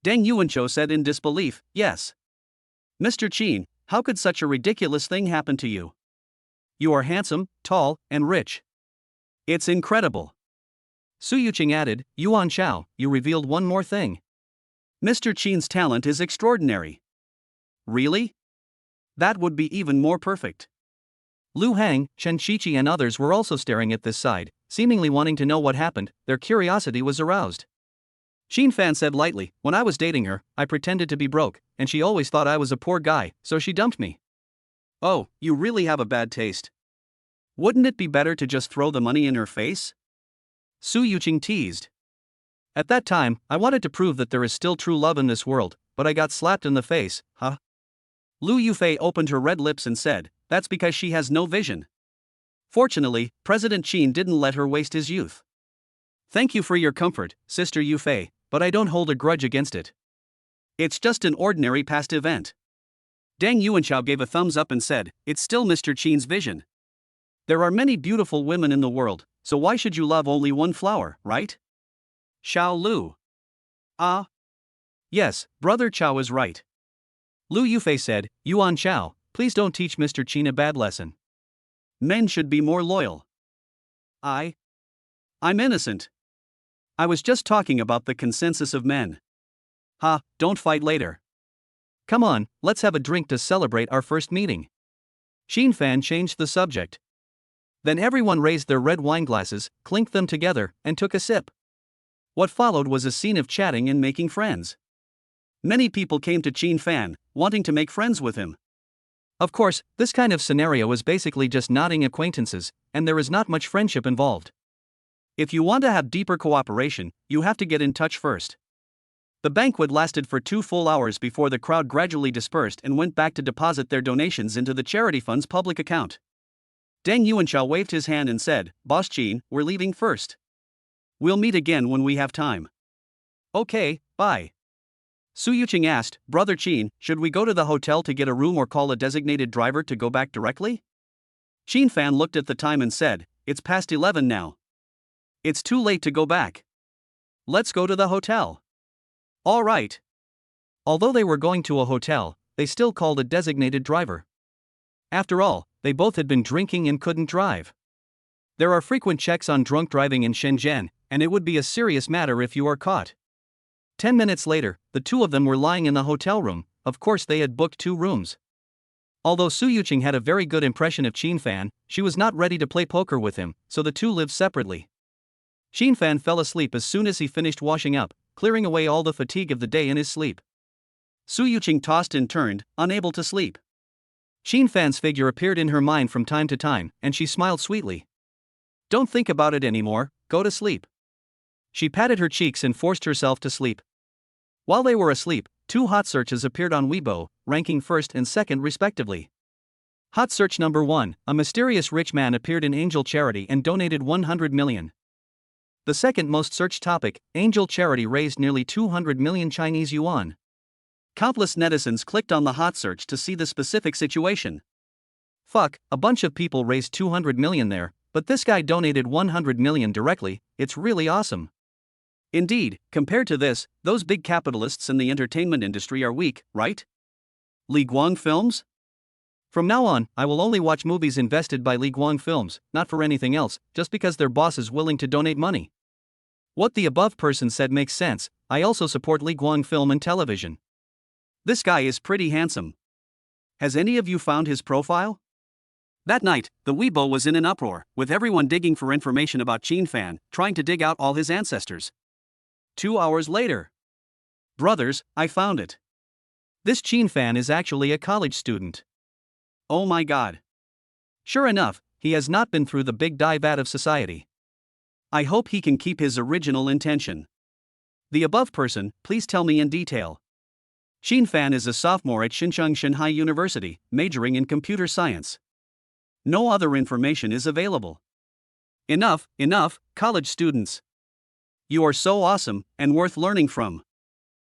Deng Yuanqiu said in disbelief, Yes. Mr. Qin, how could such a ridiculous thing happen to you? You are handsome, tall, and rich. It's incredible. Su Yuqing added, Yuan Xiao, you revealed one more thing. Mr. Qin's talent is extraordinary. Really? That would be even more perfect. Lu Hang, Chen Shiqi and others were also staring at this side, seemingly wanting to know what happened. Their curiosity was aroused. Qin Fan said lightly, When I was dating her, I pretended to be broke, and she always thought I was a poor guy, so she dumped me. Oh, you really have a bad taste. Wouldn't it be better to just throw the money in her face? Su Yuqing teased. At that time, I wanted to prove that there is still true love in this world, but I got slapped in the face, huh? Lu Yufei opened her red lips and said, That's because she has no vision. Fortunately, President Qin didn't let her waste his youth. Thank you for your comfort, Sister Yufei, but I don't hold a grudge against it. It's just an ordinary past event. Deng Yuanqiu gave a thumbs up and said, It's still Mr. Qin's vision. There are many beautiful women in the world, so why should you love only one flower, right? Xiao Lu. Ah. Yes, Brother Qiao is right. Lu Yufei said, Yuan Qiao, please don't teach Mr. Qin a bad lesson. Men should be more loyal. I'm innocent. I was just talking about the consensus of men. Ha, don't fight later. Come on, let's have a drink to celebrate our first meeting. Qin Fan changed the subject. Then everyone raised their red wine glasses, clinked them together, and took a sip. What followed was a scene of chatting and making friends. Many people came to Qin Fan, wanting to make friends with him. Of course, this kind of scenario is basically just nodding acquaintances, and there is not much friendship involved. If you want to have deeper cooperation, you have to get in touch first. The banquet lasted for 2 full hours before the crowd gradually dispersed and went back to deposit their donations into the charity fund's public account. Deng Yuanxiao waved his hand and said, "Boss Qin, we're leaving first. We'll meet again when we have time." "Okay, bye." Su Yuqing asked, "Brother Qin, should we go to the hotel to get a room or call a designated driver to go back directly?" Qin Fan looked at the time and said, "It's past 11 now. It's too late to go back. Let's go to the hotel." "All right." Although they were going to a hotel, they still called a designated driver. After all, they both had been drinking and couldn't drive. There are frequent checks on drunk driving in Shenzhen, and it would be a serious matter if you are caught. 10 minutes later, the two of them were lying in the hotel room. Of course, they had booked 2 rooms. Although Su Yuqing had a very good impression of Qin Fan, she was not ready to play poker with him, so the two lived separately. Qin Fan fell asleep as soon as he finished washing up, clearing away all the fatigue of the day in his sleep. Su Yuqing tossed and turned, unable to sleep. Qin Fan's figure appeared in her mind from time to time, and she smiled sweetly. "Don't think about it anymore, go to sleep." She patted her cheeks and forced herself to sleep. While they were asleep, 2 hot searches appeared on Weibo, ranking first and second respectively. Hot search number 1, a mysterious rich man appeared in Angel Charity and donated 100 million. The second most searched topic, Angel Charity raised nearly 200 million Chinese yuan. Countless netizens clicked on the hot search to see the specific situation. Fuck, a bunch of people raised 200 million there, but this guy donated 100 million directly, it's really awesome. Indeed, compared to this, those big capitalists in the entertainment industry are weak, right? Li Guang Films? From now on, I will only watch movies invested by Li Guang Films, not for anything else, just because their boss is willing to donate money. What the above person said makes sense. I also support Li Guang Film and Television. This guy is pretty handsome. Has any of you found his profile? That night, the Weibo was in an uproar, with everyone digging for information about Qin Fan, trying to dig out all his ancestors. 2 hours later. Brothers, I found it. This Qin Fan is actually a college student. Oh my god. Sure enough, he has not been through the big dive vat of society. I hope he can keep his original intention. The above person, please tell me in detail. Qin Fan is a sophomore at Xinjiang Shanghai University, majoring in computer science. No other information is available. Enough, college students. You are so awesome, and worth learning from.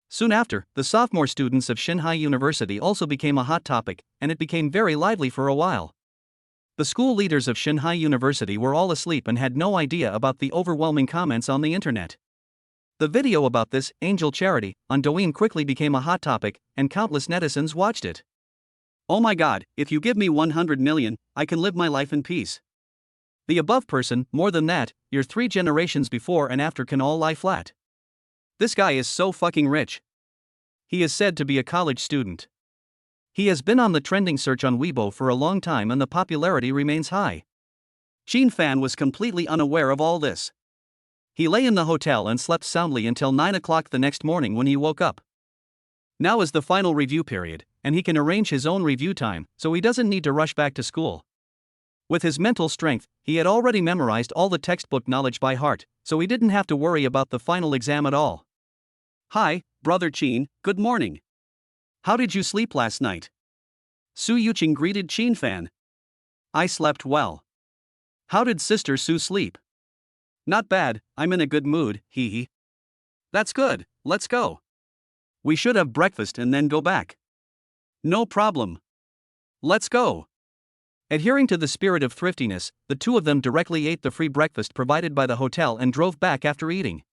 Soon after, the sophomore students of Shanghai University also became a hot topic, and it became very lively for a while. The school leaders of Shanghai University were all asleep and had no idea about the overwhelming comments on the internet. The video about this Angel Charity on Douyin quickly became a hot topic, and countless netizens watched it. Oh my god, if you give me 100 million, I can live my life in peace. The above person, more than that, your 3 generations before and after can all lie flat. This guy is so fucking rich. He is said to be a college student. He has been on the trending search on Weibo for a long time and the popularity remains high. Qin Fan was completely unaware of all this. He lay in the hotel and slept soundly until 9 o'clock the next morning when he woke up. Now is the final review period, and he can arrange his own review time, so he doesn't need to rush back to school. With his mental strength, he had already memorized all the textbook knowledge by heart, so he didn't have to worry about the final exam at all. "Hi, Brother Qin, good morning. How did you sleep last night?" Su Yuqing greeted Qin Fan. "I slept well. How did Sister Su sleep?" "Not bad, I'm in a good mood, hee hee." "That's good, let's go. We should have breakfast and then go back." "No problem. Let's go." Adhering to the spirit of thriftiness, the two of them directly ate the free breakfast provided by the hotel and drove back after eating.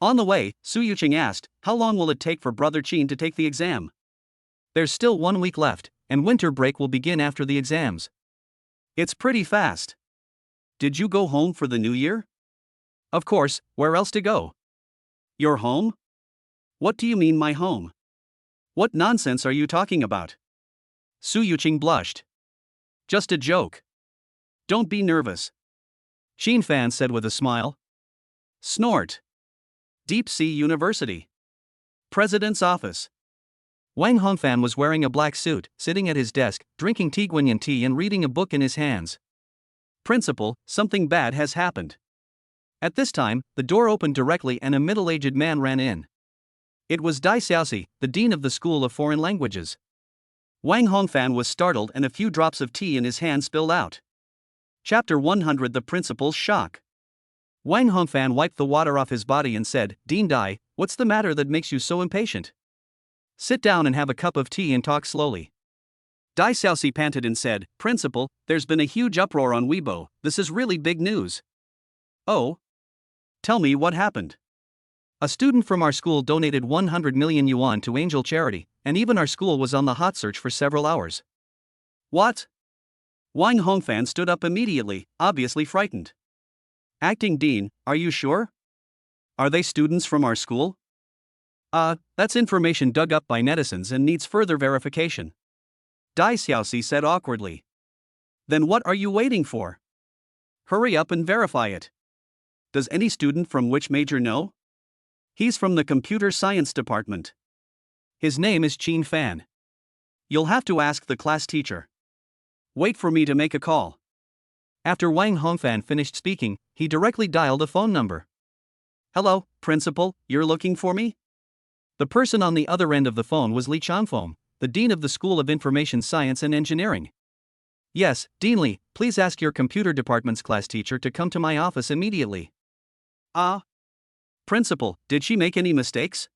On the way, Su Yuqing asked, "How long will it take for Brother Qin to take the exam?" "There's still 1 week left, and winter break will begin after the exams." "It's pretty fast. Did you go home for the new year?" "Of course, where else to go?" "Your home? What do you mean my home? What nonsense are you talking about?" Su Yuqing blushed. "Just a joke. Don't be nervous," Qin Fan said with a smile. Snort. Deep Sea University. President's Office. Wang Hongfan was wearing a black suit, sitting at his desk, drinking Tiguanyan tea and reading a book in his hands. "Principal, something bad has happened." At this time, the door opened directly and a middle-aged man ran in. It was Dai Xiaoxi, the dean of the School of Foreign Languages. Wang Hongfan was startled and a few drops of tea in his hand spilled out. Chapter 100: The Principal's Shock. Wang Hongfan wiped the water off his body and said, "Dean Dai, what's the matter that makes you so impatient? Sit down and have a cup of tea and talk slowly." Dai Xiaoxi panted and said, "Principal, there's been a huge uproar on Weibo. This is really big news." "Oh? Tell me what happened." "A student from our school donated 100 million yuan to Angel Charity, and even our school was on the hot search for several hours." "What?" Wang Hongfan stood up immediately, obviously frightened. "Acting Dean, are you sure? Are they students from our school?" That's information dug up by netizens and needs further verification," Dai Xiaoxi said awkwardly. "Then what are you waiting for? Hurry up and verify it. Does any student from which major know?" "He's from the computer science department. His name is Qin Fan. You'll have to ask the class teacher. Wait for me to make a call." After Wang Hongfan finished speaking, he directly dialed a phone number. "Hello, Principal, you're looking for me?" The person on the other end of the phone was Li Changfeng, the dean of the School of Information Science and Engineering. "Yes, Dean Li, please ask your computer department's class teacher to come to my office immediately." "Principal, did she make any mistakes?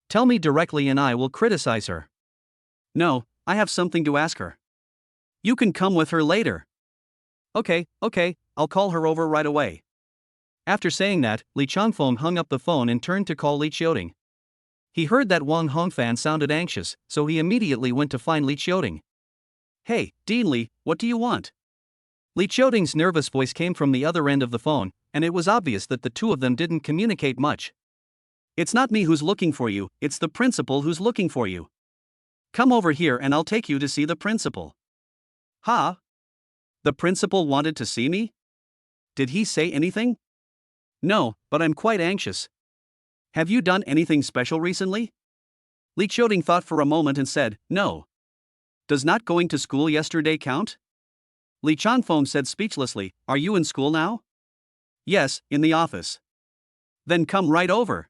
Tell me directly and I will criticize her." "No, I have something to ask her. You can come with her later." Okay, I'll call her over right away." After saying that, Li Changfeng hung up the phone and turned to call Li Qiuting. He heard that Wang Hongfan sounded anxious, so he immediately went to find Li Qiuting. "Hey, Dean Li, what do you want?" Li Qiuting's nervous voice came from the other end of the phone, and it was obvious that the two of them didn't communicate much. "It's not me who's looking for you, it's the principal who's looking for you. Come over here and I'll take you to see the principal." "Huh? The principal wanted to see me? Did he say anything?" "No, but I'm quite anxious. Have you done anything special recently?" Li Qiuting thought for a moment and said, "No." "Does not going to school yesterday count?" Li Changfeng said speechlessly, "Are you in school now?" "Yes, in the office." "Then come right over."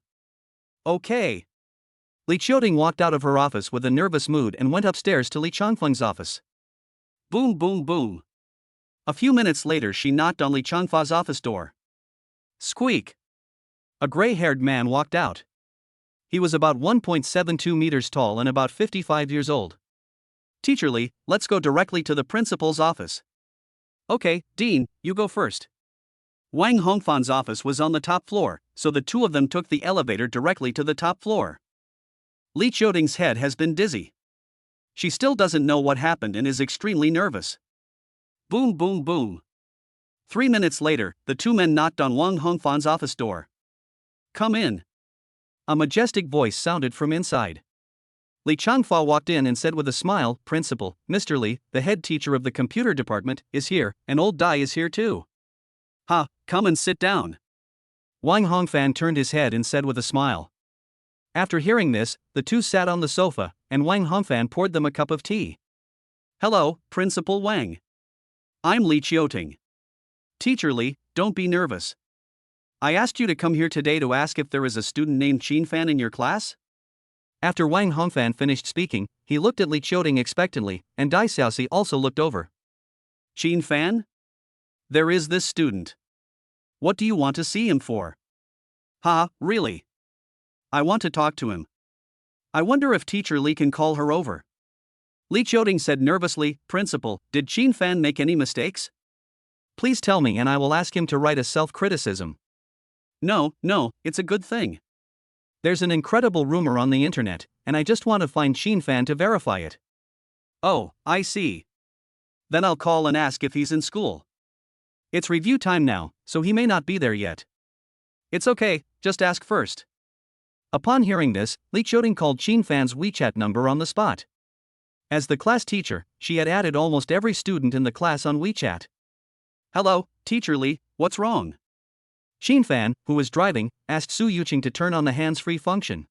"Okay." Li Qiuting walked out of her office with a nervous mood and went upstairs to Li Changfeng's office. Boom, boom, boom. A few minutes later she knocked on Li Changfa's office door. Squeak! A gray-haired man walked out. He was about 1.72 meters tall and about 55 years old. "Teacher Li, let's go directly to the principal's office." "Okay, Dean, you go first." Wang Hongfan's office was on the top floor, so the two of them took the elevator directly to the top floor. Li Qiuting's head has been dizzy. She still doesn't know what happened and is extremely nervous. Boom, boom, boom. 3 minutes later, the two men knocked on Wang Hongfan's office door. "Come in." A majestic voice sounded from inside. Li Changfa walked in and said with a smile, "Principal, Mr. Li, the head teacher of the computer department, is here, and old Dai is here too." "Ha, come and sit down." Wang Hongfan turned his head and said with a smile. After hearing this, the two sat on the sofa, and Wang Hongfan poured them a cup of tea. "Hello, Principal Wang. I'm Li Qiuting. Teacher Li, don't be nervous. I asked you to come here today to ask if there is a student named Qin Fan in your class?" After Wang Hongfan finished speaking, he looked at Li Qiuting expectantly, and Dai Xiaoxi also looked over. "Qin Fan? There is this student. What do you want to see him for?" "Ha, really? I want to talk to him. I wonder if Teacher Li can call her over." Li Qiuting said nervously, "Principal, did Qin Fan make any mistakes? Please tell me and I will ask him to write a self-criticism." No, it's a good thing. There's an incredible rumor on the internet, and I just want to find Qin Fan to verify it." "Oh, I see. Then I'll call and ask if he's in school. It's review time now, so he may not be there yet." "It's okay, just ask first." Upon hearing this, Li Qiuting called Qin Fan's WeChat number on the spot. As the class teacher, she had added almost every student in the class on WeChat. "Hello, Teacher Li, what's wrong?" Qin Fan, who was driving, asked Su Yuqing to turn on the hands-free function.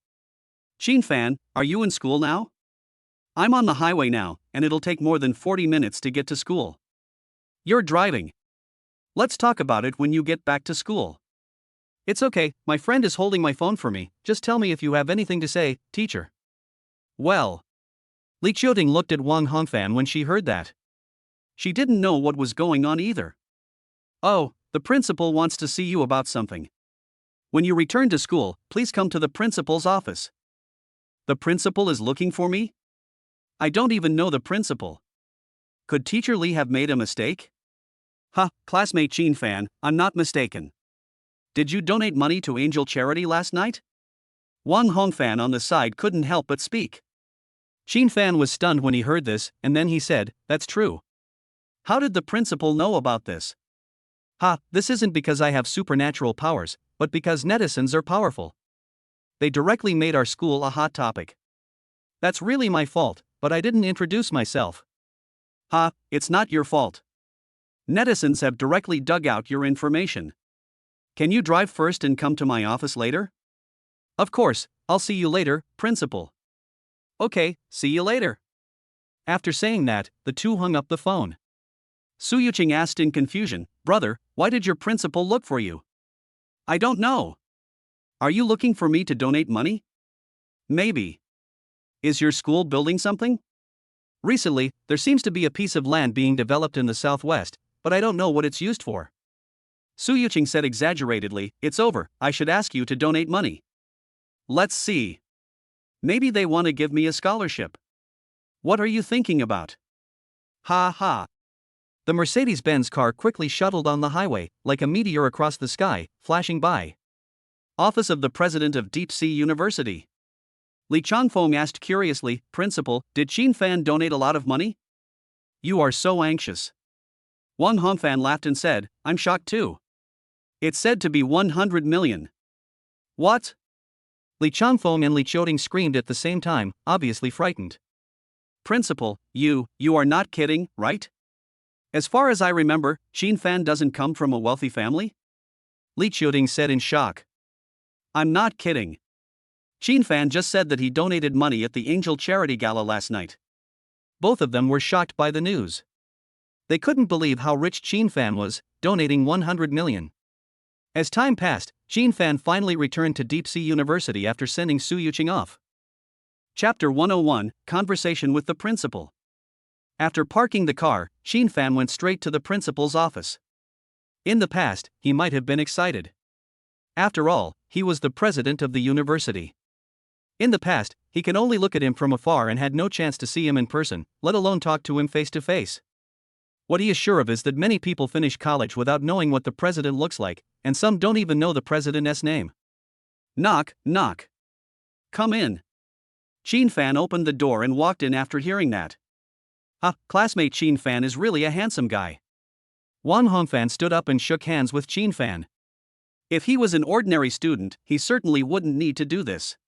"Qin Fan, are you in school now?" "I'm on the highway now, and it'll take more than 40 minutes to get to school." "You're driving. Let's talk about it when you get back to school." It's okay, my friend is holding my phone for me, just tell me if you have anything to say, teacher. Well. Li Qiuting looked at Wang Hongfan when she heard that. She didn't know what was going on either. Oh, the principal wants to see you about something. When you return to school, please come to the principal's office. The principal is looking for me? I don't even know the principal. Could Teacher Li have made a mistake? Classmate Qin Fan, I'm not mistaken. Did you donate money to Angel Charity last night? Wang Hongfan on the side couldn't help but speak. Qin Fan was stunned when he heard this, and then he said, "That's true. How did the principal know about this?" This isn't because I have supernatural powers, but because netizens are powerful. They directly made our school a hot topic. That's really my fault, but I didn't introduce myself. It's not your fault. Netizens have directly dug out your information. Can you drive first and come to my office later? Of course, I'll see you later, principal. Okay, see you later. After saying that, the two hung up the phone. Su Yuqing asked in confusion, "Brother, why did your principal look for you?" "I don't know. Are you looking for me to donate money?" "Maybe. Is your school building something?" "Recently, there seems to be a piece of land being developed in the southwest, but I don't know what it's used for." Su Yuqing said exaggeratedly, "It's over, I should ask you to donate money." "Let's see. Maybe they want to give me a scholarship." "What are you thinking about?" Ha. The Mercedes-Benz car quickly shuttled on the highway, like a meteor across the sky, flashing by. Office of the President of Deep Sea University. Li Changfeng asked curiously, "Principal, did Qin Fan donate a lot of money?" "You are so anxious." Wang Hongfan laughed and said, "I'm shocked too. It's said to be 100 million. What?" Li Changfeng and Li Qiuting screamed at the same time, obviously frightened. "Principal, you are not kidding, right? As far as I remember, Qin Fan doesn't come from a wealthy family?" Li Qiuting said in shock. "I'm not kidding. Qin Fan just said that he donated money at the Angel Charity Gala last night." Both of them were shocked by the news. They couldn't believe how rich Qin Fan was, donating 100 million. As time passed, Qin Fan finally returned to Deep Sea University after sending Su Yuqing off. Chapter 101, Conversation with the Principal. After parking the car, Qin Fan went straight to the principal's office. In the past, he might have been excited. After all, he was the president of the university. In the past, he could only look at him from afar and had no chance to see him in person, let alone talk to him face to face. What he is sure of is that many people finish college without knowing what the president looks like, and some don't even know the president's name. Knock, knock. Come in. Qin Fan opened the door and walked in after hearing that. Classmate Qin Fan is really a handsome guy. Wang Hongfan stood up and shook hands with Qin Fan. If he was an ordinary student, he certainly wouldn't need to do this.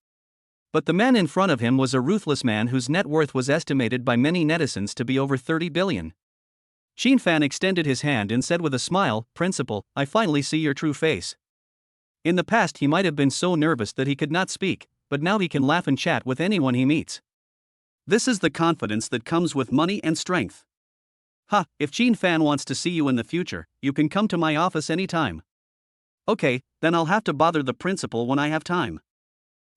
But the man in front of him was a ruthless man whose net worth was estimated by many netizens to be over 30 billion. Qin Fan extended his hand and said with a smile, "Principal, I finally see your true face." In the past he might have been so nervous that he could not speak, but now he can laugh and chat with anyone he meets. This is the confidence that comes with money and strength. If Qin Fan wants to see you in the future, you can come to my office anytime. Okay, then I'll have to bother the principal when I have time.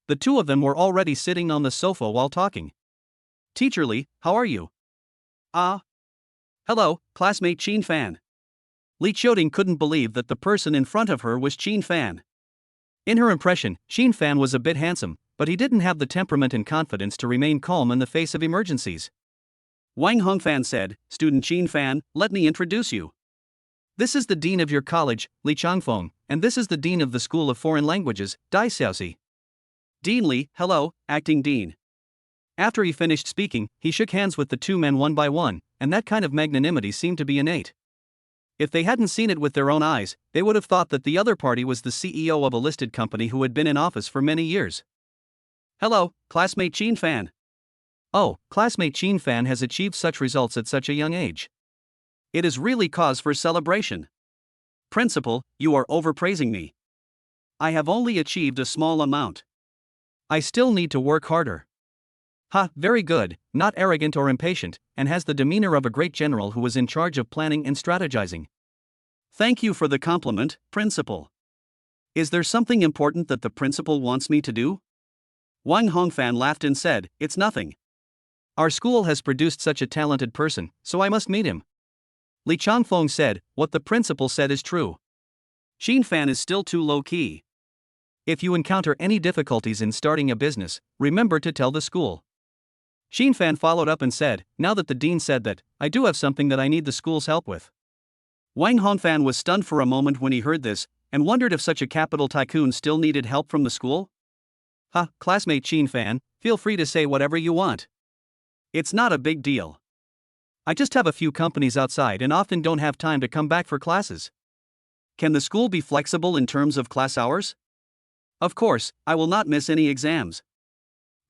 The two of them were already sitting on the sofa while talking. "Teacher Li, how are you?" "Hello, classmate Qin Fan." Li Qiuting couldn't believe that the person in front of her was Qin Fan. In her impression, Qin Fan was a bit handsome, but he didn't have the temperament and confidence to remain calm in the face of emergencies. Wang Hongfan said, "Student Qin Fan, let me introduce you. This is the dean of your college, Li Changfeng, and this is the dean of the School of Foreign Languages, Dai Xiaoxi." "Dean Li, hello, acting dean." After he finished speaking, he shook hands with the two men one by one, and that kind of magnanimity seemed to be innate. If they hadn't seen it with their own eyes, they would have thought that the other party was the CEO of a listed company who had been in office for many years. "Hello, classmate Qin Fan." "Oh, classmate Qin Fan has achieved such results at such a young age. It is really cause for celebration." "Principal, you are overpraising me. I have only achieved a small amount. I still need to work harder." Very good, not arrogant or impatient, and has the demeanor of a great general who was in charge of planning and strategizing." "Thank you for the compliment, Principal. Is there something important that the principal wants me to do? Wang Hongfan laughed and said, It's nothing. Our school has produced such a talented person, so I must meet him. Li Changfeng said, What the principal said is true. Xin Fan is still too low-key. If you encounter any difficulties in starting a business, remember to tell the school. Xin Fan followed up and said, Now that the dean said that, I do have something that I need the school's help with. Wang Hongfan was stunned for a moment when he heard this, and wondered if such a capital tycoon still needed help from the school. Classmate Xin Fan, feel free to say whatever you want. It's not a big deal. I just have a few companies outside and often don't have time to come back for classes. Can the school be flexible in terms of class hours? Of course, I will not miss any exams.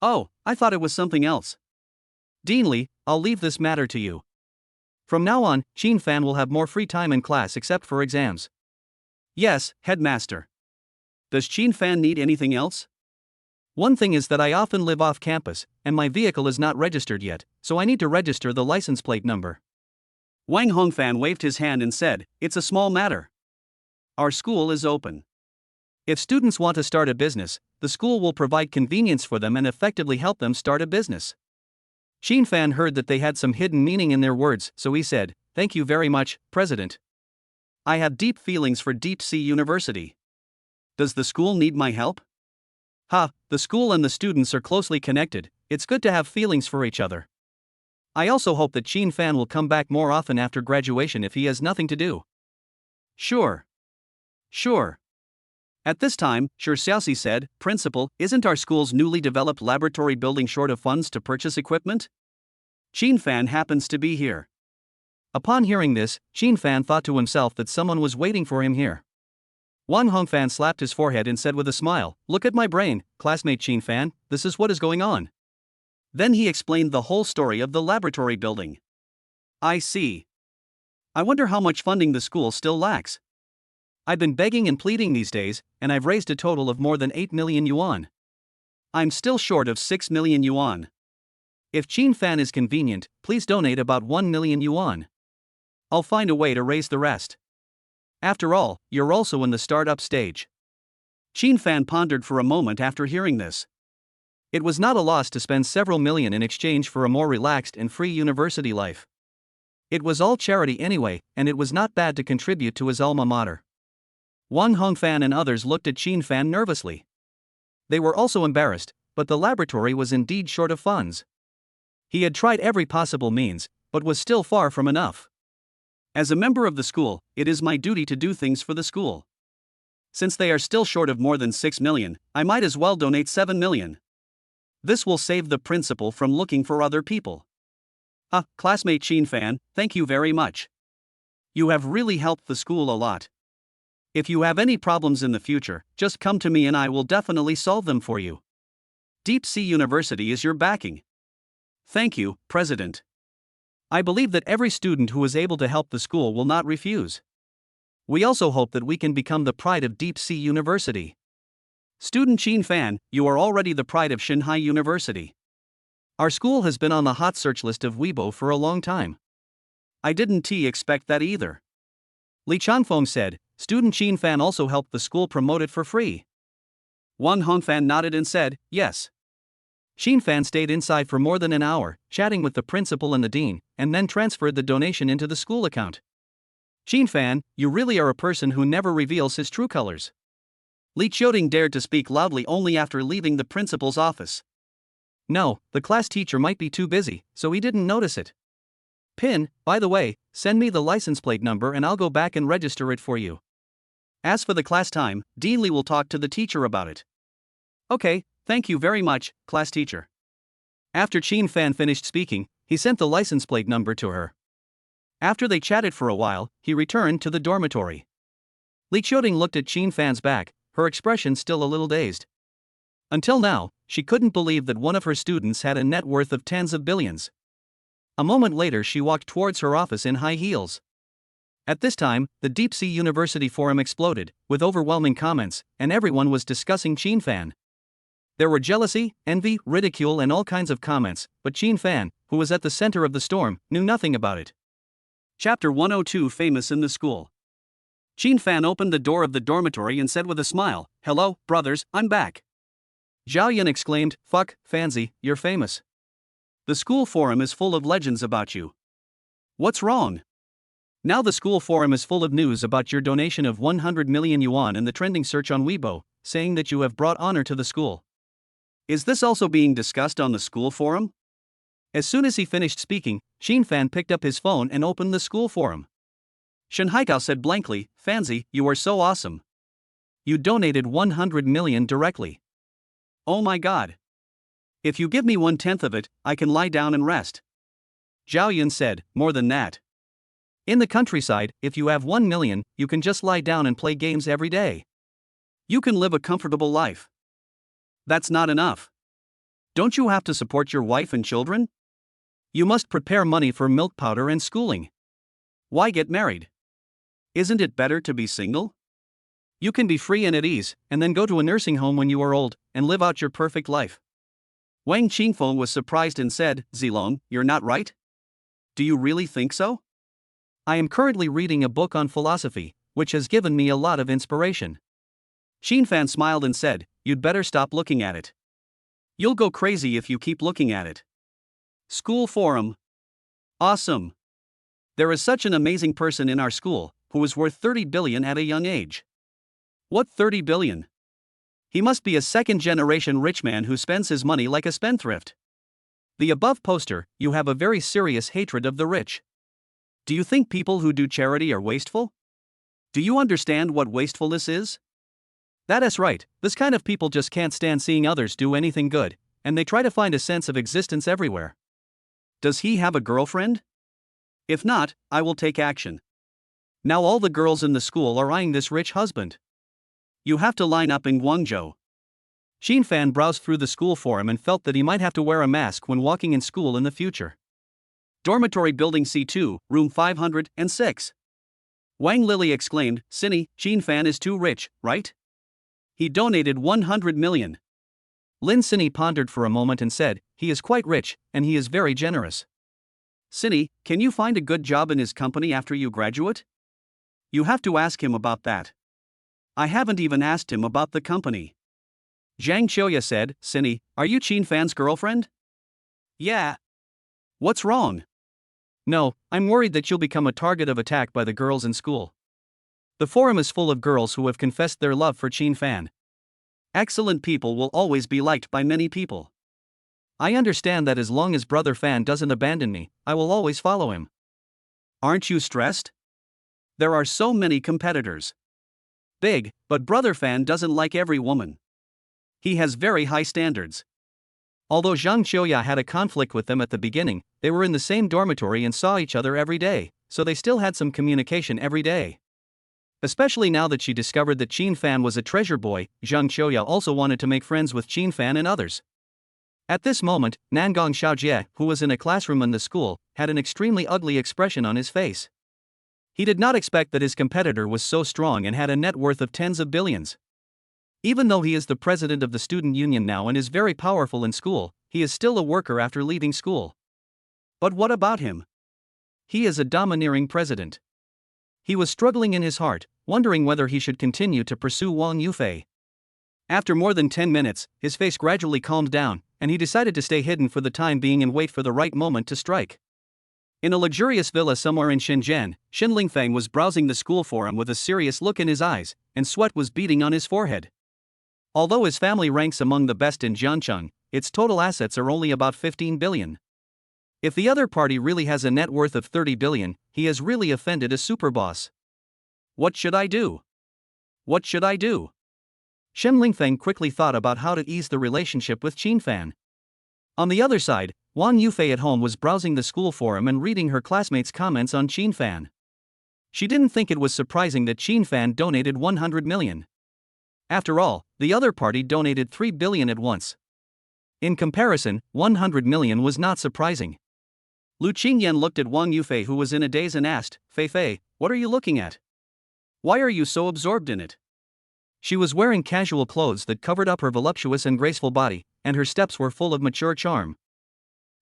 Oh, I thought it was something else. Dean Li, I'll leave this matter to you. From now on, Xin Fan will have more free time in class except for exams. Yes, headmaster. Does Xin Fan need anything else? One thing is that I often live off campus, and my vehicle is not registered yet, so I need to register the license plate number. Wang Hongfan waved his hand and said, It's a small matter. Our school is open. If students want to start a business, the school will provide convenience for them and effectively help them start a business. Xin Fan heard that they had some hidden meaning in their words, so he said, Thank you very much, President. I have deep feelings for Deep Sea University. Does the school need my help? The school and the students are closely connected, it's good to have feelings for each other. I also hope that Xin Fan will come back more often after graduation if he has nothing to do. Sure. At this time, Shi Xiaoxi said, Principal, isn't our school's newly developed laboratory building short of funds to purchase equipment? Xin Fan happens to be here. Upon hearing this, Xin Fan thought to himself that someone was waiting for him here. Wang Hongfan slapped his forehead and said with a smile, Look at my brain, classmate Xin Fan, this is what is going on. Then he explained the whole story of the laboratory building. I see. I wonder how much funding the school still lacks. I've been begging and pleading these days, and I've raised a total of more than 8 million yuan. I'm still short of 6 million yuan. If Xin Fan is convenient, please donate about 1 million yuan. I'll find a way to raise the rest. After all, you're also in the startup stage. Xin Fan pondered for a moment after hearing this. It was not a loss to spend several million in exchange for a more relaxed and free university life. It was all charity anyway, and it was not bad to contribute to his alma mater. Wang Hongfan and others looked at Xin Fan nervously. They were also embarrassed, but the laboratory was indeed short of funds. He had tried every possible means, but was still far from enough. As a member of the school, it is my duty to do things for the school. Since they are still short of more than 6 million, I might as well donate 7 million. This will save the principal from looking for other people. Classmate Xin Fan, thank you very much. You have really helped the school a lot. If you have any problems in the future, just come to me and I will definitely solve them for you. Deep Sea University is your backing. Thank you, President. I believe that every student who is able to help the school will not refuse. We also hope that we can become the pride of Deep Sea University. Student Xin Fan, you are already the pride of Shanghai University. Our school has been on the hot search list of Weibo for a long time. I didn't expect that either. Li Changfeng said, Student Xin Fan also helped the school promote it for free. Wang Hongfan nodded and said, Yes. Xin Fan stayed inside for more than an hour, chatting with the principal and the dean, and then transferred the donation into the school account. Xin Fan, you really are a person who never reveals his true colors. Li Qiuting dared to speak loudly only after leaving the principal's office. No, the class teacher might be too busy, so he didn't notice it. Pin, by the way, send me the license plate number and I'll go back and register it for you. As for the class time, Dean Li will talk to the teacher about it. Okay, thank you very much, class teacher. After Xin Fan finished speaking, he sent the license plate number to her. After they chatted for a while, he returned to the dormitory. Li Qiuting looked at Xin Fan's back, her expression still a little dazed. Until now, she couldn't believe that one of her students had a net worth of tens of billions. A moment later she walked towards her office in high heels. At this time, the Deep Sea University forum exploded, with overwhelming comments, and everyone was discussing Xin Fan. There were jealousy, envy, ridicule and all kinds of comments, but Xin Fan, who was at the center of the storm, knew nothing about it. Chapter 102 Famous in the School. Qin Fan opened the door of the dormitory and said with a smile, "Hello, brothers, I'm back." Zhao Yun exclaimed, "Fuck, Fanzi, you're famous. The school forum is full of legends about you. What's wrong? Now the school forum is full of news about your donation of 100 million yuan in the trending search on Weibo, saying that you have brought honor to the school. Is this also being discussed on the school forum?" As soon as he finished speaking, Qin Fan picked up his phone and opened the school forum. Shen Haikao said blankly, "Fanzi, you are so awesome. You donated 100 million directly. Oh my god. If you give me 1/10 of it, I can lie down and rest." Zhao Yun said, "More than that. In the countryside, if you have 1 million, you can just lie down and play games every day. You can live a comfortable life. That's not enough. Don't you have to support your wife and children? You must prepare money for milk powder and schooling. Why get married? Isn't it better to be single? You can be free and at ease, and then go to a nursing home when you are old, and live out your perfect life." Wang Qingfeng was surprised and said, "Zilong, you're not right? Do you really think so? I am currently reading a book on philosophy, which has given me a lot of inspiration." Qin Fan smiled and said, "You'd better stop looking at it. You'll go crazy if you keep looking at it. School forum. Awesome. There is such an amazing person in our school, who is worth 30 billion at a young age. What 30 billion? He must be a second-generation rich man who spends his money like a spendthrift. The above poster, you have a very serious hatred of the rich. Do you think people who do charity are wasteful? Do you understand what wastefulness is? That is right, this kind of people just can't stand seeing others do anything good, and they try to find a sense of existence everywhere. Does he have a girlfriend? If not, I will take action. Now all the girls in the school are eyeing this rich husband. You have to line up in Guangzhou." Qin Fan browsed through the school forum and felt that he might have to wear a mask when walking in school in the future. Dormitory Building C2, Room 506. Wang Lily exclaimed, "Cinny, Qin Fan is too rich, right? He donated 100 million. Lin Cinny pondered for a moment and said, "He is quite rich, and he is very generous. Cinny, can you find a good job in his company after you graduate? You have to ask him about that. I haven't even asked him about the company." Zhang Qiuya said, "Cinny, are you Qin Fan's girlfriend?" "Yeah." "What's wrong?" "No, I'm worried that you'll become a target of attack by the girls in school. The forum is full of girls who have confessed their love for Qin Fan. Excellent people will always be liked by many people. I understand that as long as Brother Fan doesn't abandon me, I will always follow him. Aren't you stressed? There are so many competitors. Big, but Brother Fan doesn't like every woman. He has very high standards." Although Zhang Qiuya had a conflict with them at the beginning, they were in the same dormitory and saw each other every day, so they still had some communication every day. Especially now that she discovered that Qin Fan was a treasure boy, Zhang Qiuya also wanted to make friends with Qin Fan and others. At this moment, Nangong Xiaojie, who was in a classroom in the school, had an extremely ugly expression on his face. He did not expect that his competitor was so strong and had a net worth of tens of billions. Even though he is the president of the student union now and is very powerful in school, he is still a worker after leaving school. But what about him? He is a domineering president. He was struggling in his heart, wondering whether he should continue to pursue Wang Yufei. After more than 10 minutes, his face gradually calmed down, and he decided to stay hidden for the time being and wait for the right moment to strike. In a luxurious villa somewhere in Shenzhen, Shen Lingfeng was browsing the school forum with a serious look in his eyes, and sweat was beading on his forehead. Although his family ranks among the best in Jiancheng, its total assets are only about 15 billion. If the other party really has a net worth of 30 billion, he has really offended a superboss. What should I do? What should I do? Shen Lingfeng quickly thought about how to ease the relationship with Qin Fan. On the other side, Wang Yufei at home was browsing the school forum and reading her classmates' comments on Qin Fan. She didn't think it was surprising that Qin Fan donated 100 million. After all, the other party donated 3 billion at once. In comparison, 100 million was not surprising. Lu Qingyan looked at Wang Yufei, who was in a daze, and asked, "Fei, what are you looking at? Why are you so absorbed in it?" She was wearing casual clothes that covered up her voluptuous and graceful body, and her steps were full of mature charm.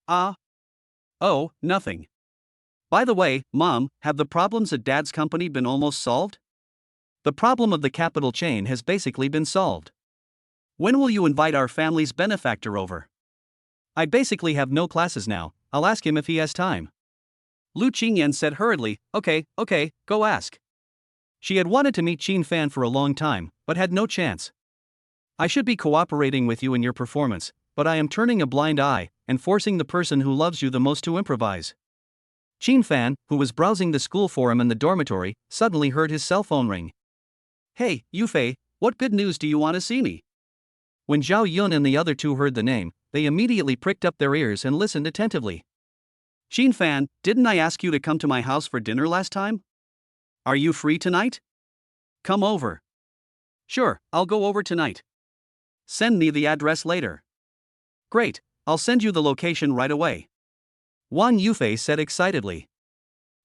Oh, nothing. By the way, Mom, have the problems at Dad's company been almost solved? The problem of the capital chain has basically been solved. When will you invite our family's benefactor over? I basically have no classes now, I'll ask him if he has time. Lu Qingyan said hurriedly, okay, go ask. She had wanted to meet Qin Fan for a long time, but had no chance. I should be cooperating with you in your performance, but I am turning a blind eye and forcing the person who loves you the most to improvise. Qin Fan, who was browsing the school forum in the dormitory, suddenly heard his cell phone ring. Hey, Yufei, what good news do you want to see me? When Zhao Yun and the other two heard the name, they immediately pricked up their ears and listened attentively. Qin Fan, didn't I ask you to come to my house for dinner last time? Are you free tonight? Come over. Sure, I'll go over tonight. Send me the address later. Great, I'll send you the location right away. Wang Yufei said excitedly.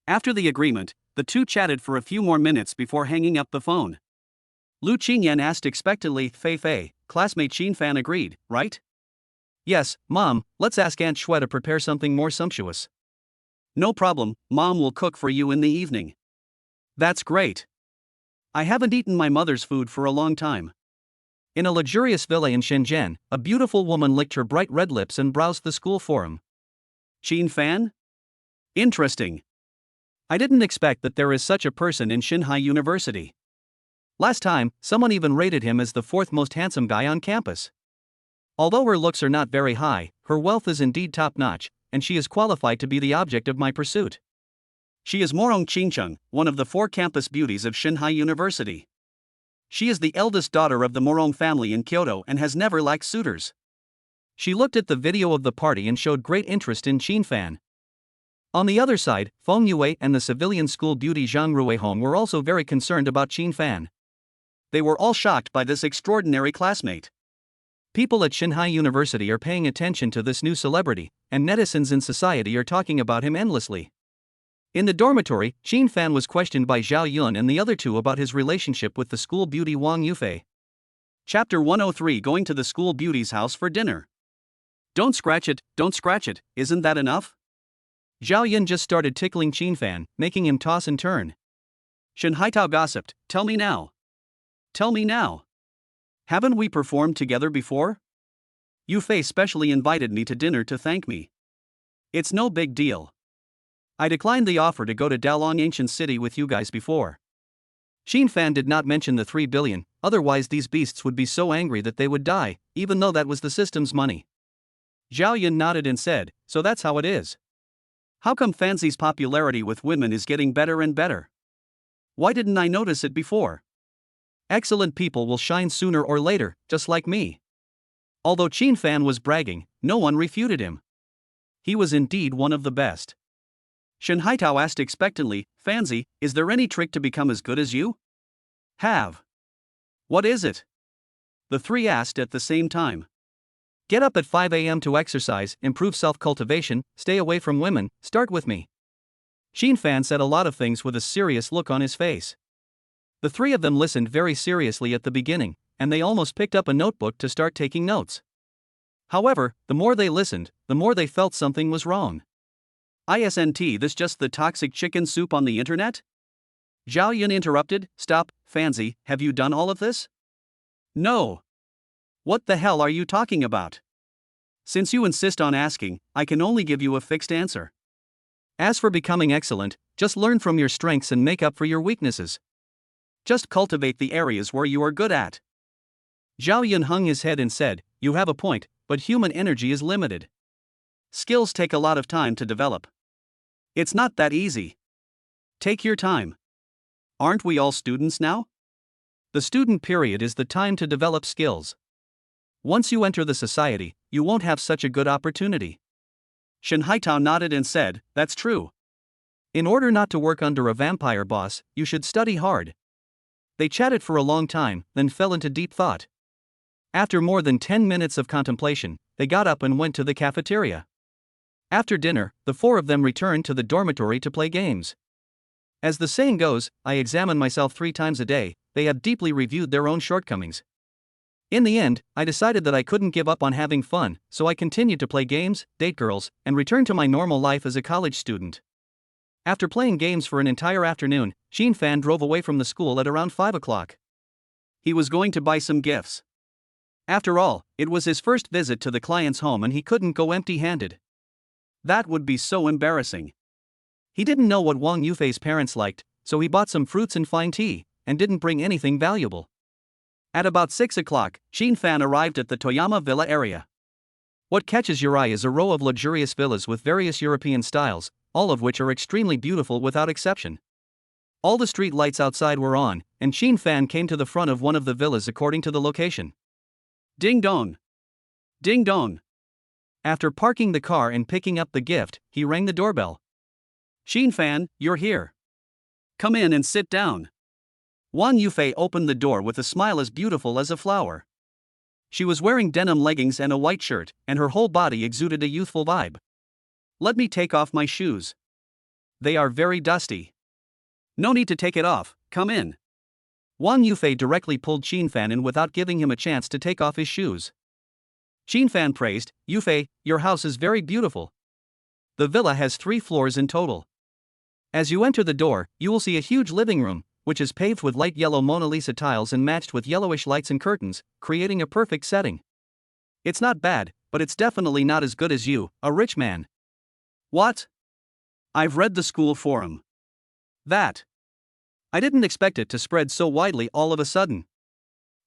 After the agreement, the two chatted for a few more minutes before hanging up the phone. Lu Qingyan asked expectantly, Fei, classmate Qin Fan agreed, right? Yes, Mom, let's ask Aunt Shui to prepare something more sumptuous. No problem, Mom will cook for you in the evening. That's great. I haven't eaten my mother's food for a long time. In a luxurious villa in Shenzhen, a beautiful woman licked her bright red lips and browsed the school forum. Qin Fan? Interesting. I didn't expect that there is such a person in Shanghai University. Last time, someone even rated him as the fourth most handsome guy on campus. Although her looks are not very high, her wealth is indeed top-notch, and she is qualified to be the object of my pursuit. She is Morong Qingcheng, one of the 4 campus beauties of Shanghai University. She is the eldest daughter of the Morong family in Kyoto and has never lacked suitors. She looked at the video of the party and showed great interest in Qin Fan. On the other side, Feng Yue and the civilian school beauty Zhang Ruihong were also very concerned about Qin Fan. They were all shocked by this extraordinary classmate. People at Shanghai University are paying attention to this new celebrity, and netizens in society are talking about him endlessly. In the dormitory, Qin Fan was questioned by Zhao Yun and the other two about his relationship with the school beauty Wang Yufei. Chapter 103, Going to the school beauty's house for dinner. Don't scratch it, isn't that enough? Zhao Yun just started tickling Qin Fan, making him toss and turn. Shen Haitao gossiped, Tell me now. Haven't we performed together before? Yufei specially invited me to dinner to thank me. It's no big deal. I declined the offer to go to Dalong Ancient City with you guys before. Qin Fan did not mention the 3 billion, otherwise these beasts would be so angry that they would die, even though that was the system's money. Zhao Yun nodded and said, So that's how it is. How come Fancy's popularity with women is getting better and better? Why didn't I notice it before? Excellent people will shine sooner or later, just like me. Although Qin Fan was bragging, no one refuted him. He was indeed one of the best. Shen Haitao asked expectantly, Fancy, is there any trick to become as good as you? Have. What is it? The three asked at the same time. Get up at 5 a.m. to exercise, improve self-cultivation, stay away from women, start with me. Qin Fan said a lot of things with a serious look on his face. The 3 of them listened very seriously at the beginning, and they almost picked up a notebook to start taking notes. However, the more they listened, the more they felt something was wrong. Isn't this just the toxic chicken soup on the internet? Zhao Yun interrupted, Stop, Fancy, have you done all of this? No. What the hell are you talking about? Since you insist on asking, I can only give you a fixed answer. As for becoming excellent, just learn from your strengths and make up for your weaknesses. Just cultivate the areas where you are good at. Zhao Yun hung his head and said, You have a point, but human energy is limited. Skills take a lot of time to develop. It's not that easy. Take your time. Aren't we all students now? The student period is the time to develop skills. Once you enter the society, you won't have such a good opportunity. Shen Haitao nodded and said, That's true. In order not to work under a vampire boss, you should study hard. They chatted for a long time, then fell into deep thought. After more than 10 minutes of contemplation, they got up and went to the cafeteria. After dinner, the 4 of them returned to the dormitory to play games. As the saying goes, I examine myself 3 times a day. They have deeply reviewed their own shortcomings. In the end, I decided that I couldn't give up on having fun, so I continued to play games, date girls, and return to my normal life as a college student. After playing games for an entire afternoon, Xin Fan drove away from the school at around 5 o'clock. He was going to buy some gifts. After all, it was his first visit to the client's home and he couldn't go empty-handed. That would be so embarrassing. He didn't know what Wang Yufei's parents liked, so he bought some fruits and fine tea, and didn't bring anything valuable. At about 6 o'clock, Xin Fan arrived at the Toyama Villa area. What catches your eye is a row of luxurious villas with various European styles, all of which are extremely beautiful without exception. All the street lights outside were on, and Xin Fan came to the front of one of the villas according to the location. Ding dong! Ding dong! After parking the car and picking up the gift, he rang the doorbell. Xin Fan, you're here. Come in and sit down. Wang Yufei opened the door with a smile as beautiful as a flower. She was wearing denim leggings and a white shirt, and her whole body exuded a youthful vibe. Let me take off my shoes. They are very dusty. No need to take it off, come in. Wang Yufei directly pulled Xin Fan in without giving him a chance to take off his shoes. Xin Fan praised, Yufei, your house is very beautiful. The villa has 3 floors in total. As you enter the door, you will see a huge living room, which is paved with light yellow Mona Lisa tiles and matched with yellowish lights and curtains, creating a perfect setting. It's not bad, but it's definitely not as good as you, a rich man. What? I've read the school forum. That. I didn't expect it to spread so widely all of a sudden.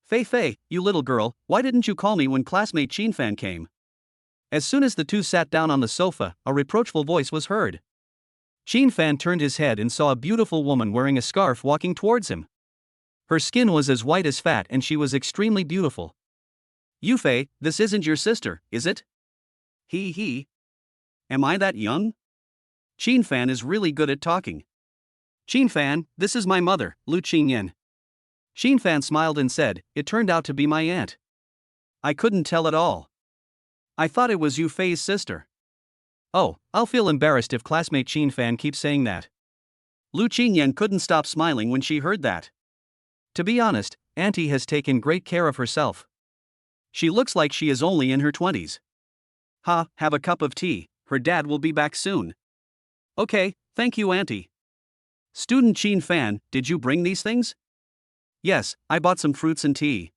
Fei, you little girl, why didn't you call me when classmate Xin Fan came? As soon as the two sat down on the sofa, a reproachful voice was heard. Xin Fan turned his head and saw a beautiful woman wearing a scarf walking towards him. Her skin was as white as fat and she was extremely beautiful. Yufei, this isn't your sister, is it? He. Am I that young? Xin Fan is really good at talking. Xin Fan, this is my mother, Lu Qingyan. Xin Fan smiled and said, it turned out to be my aunt. I couldn't tell at all. I thought it was Yufei's sister. Oh, I'll feel embarrassed if classmate Xin Fan keeps saying that. Lu Qingyan couldn't stop smiling when she heard that. To be honest, Auntie has taken great care of herself. She looks like she is only in her 20s. Have a cup of tea, her dad will be back soon. Okay, thank you Auntie. Student Xin Fan, did you bring these things? Yes, I bought some fruits and tea.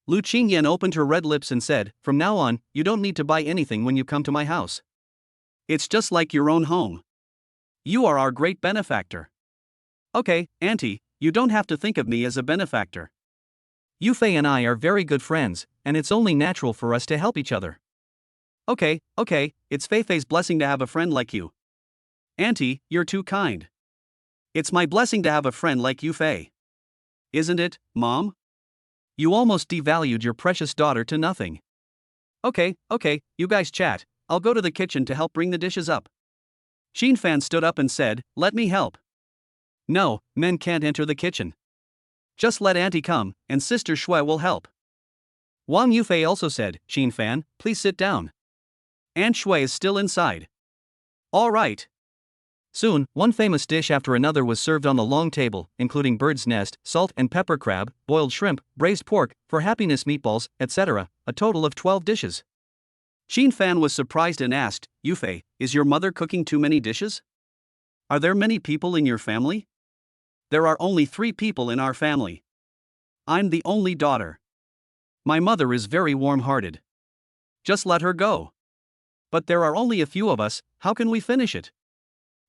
Lu Qingyan opened her red lips and said, from now on, you don't need to buy anything when you come to my house. It's just like your own home. You are our great benefactor. Okay, Auntie, you don't have to think of me as a benefactor. Yufei and I are very good friends, and it's only natural for us to help each other. Okay, it's Fei-Fei's blessing to have a friend like you. Auntie, you're too kind. It's my blessing to have a friend like Yufei. Isn't it, Mom? You almost devalued your precious daughter to nothing. Okay, you guys chat, I'll go to the kitchen to help bring the dishes up. Xin Fan stood up and said, let me help. No, men can't enter the kitchen. Just let Auntie come, and Sister Shui will help. Wang Yufei also said, Xin Fan, please sit down. Aunt Shui is still inside. All right. Soon, one famous dish after another was served on the long table, including bird's nest, salt and pepper crab, boiled shrimp, braised pork, for happiness meatballs, etc., a total of 12 dishes. Xin Fan was surprised and asked, Yufei, is your mother cooking too many dishes? Are there many people in your family? There are only 3 people in our family. I'm the only daughter. My mother is very warm-hearted. Just let her go. But there are only a few of us, how can we finish it?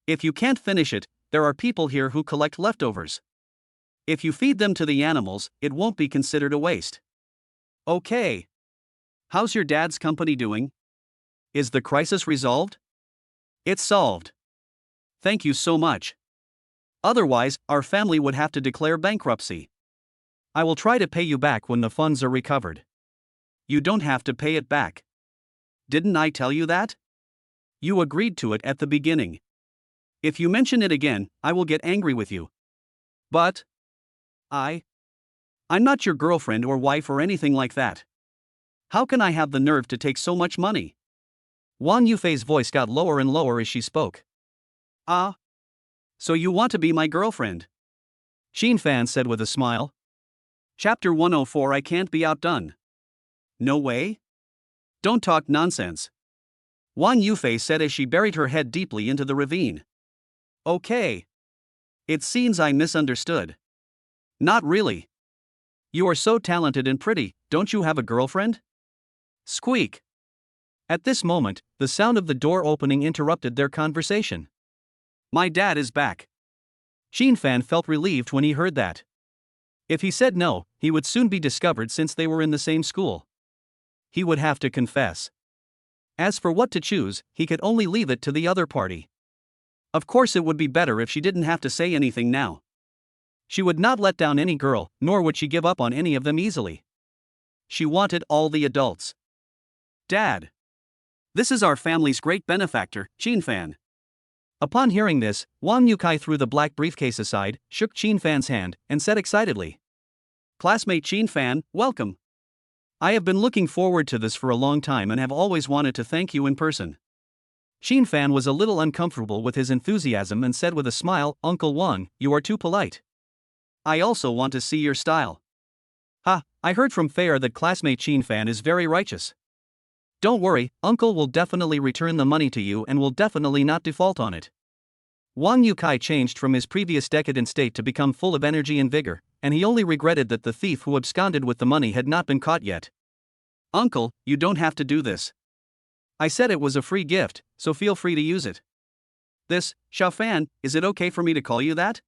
If you can't finish it, there are people here who collect leftovers. If you feed them to the animals, it won't be considered a waste. Okay. How's your dad's company doing? Is the crisis resolved? It's solved. Thank you so much. Otherwise, our family would have to declare bankruptcy. I will try to pay you back when the funds are recovered. You don't have to pay it back. Didn't I tell you that? You agreed to it at the beginning. If you mention it again, I will get angry with you. But I'm not your girlfriend or wife or anything like that. How can I have the nerve to take so much money? Wang Yufei's voice got lower and lower as she spoke. So you want to be my girlfriend? Xin Fan said with a smile. Chapter 104 I can't be outdone. No way? Don't talk nonsense. Wang Yufei said as she buried her head deeply into the ravine. Okay. It seems I misunderstood. Not really. You are so talented and pretty, don't you have a girlfriend? Squeak. At this moment, the sound of the door opening interrupted their conversation. My dad is back. Fan felt relieved when he heard that. If he said no, he would soon be discovered since they were in the same school. He would have to confess. As for what to choose, he could only leave it to the other party. Of course, it would be better if she didn't have to say anything now. She would not let down any girl, nor would she give up on any of them easily. She wanted all the adults. Dad. This is our family's great benefactor, Fan. Upon hearing this, Wang Yukai threw the black briefcase aside, shook Fan's hand, and said excitedly, Classmate Fan, welcome. I have been looking forward to this for a long time and have always wanted to thank you in person. Fan was a little uncomfortable with his enthusiasm and said with a smile, Uncle Wang, you are too polite. I also want to see your style. Ha, I heard from Fair that classmate Fan is very righteous. Don't worry, Uncle will definitely return the money to you and will definitely not default on it. Wang Yukai changed from his previous decadent state to become full of energy and vigor, and he only regretted that the thief who absconded with the money had not been caught yet. Uncle, you don't have to do this. I said it was a free gift, so feel free to use it. This, Fan, is it okay for me to call you that?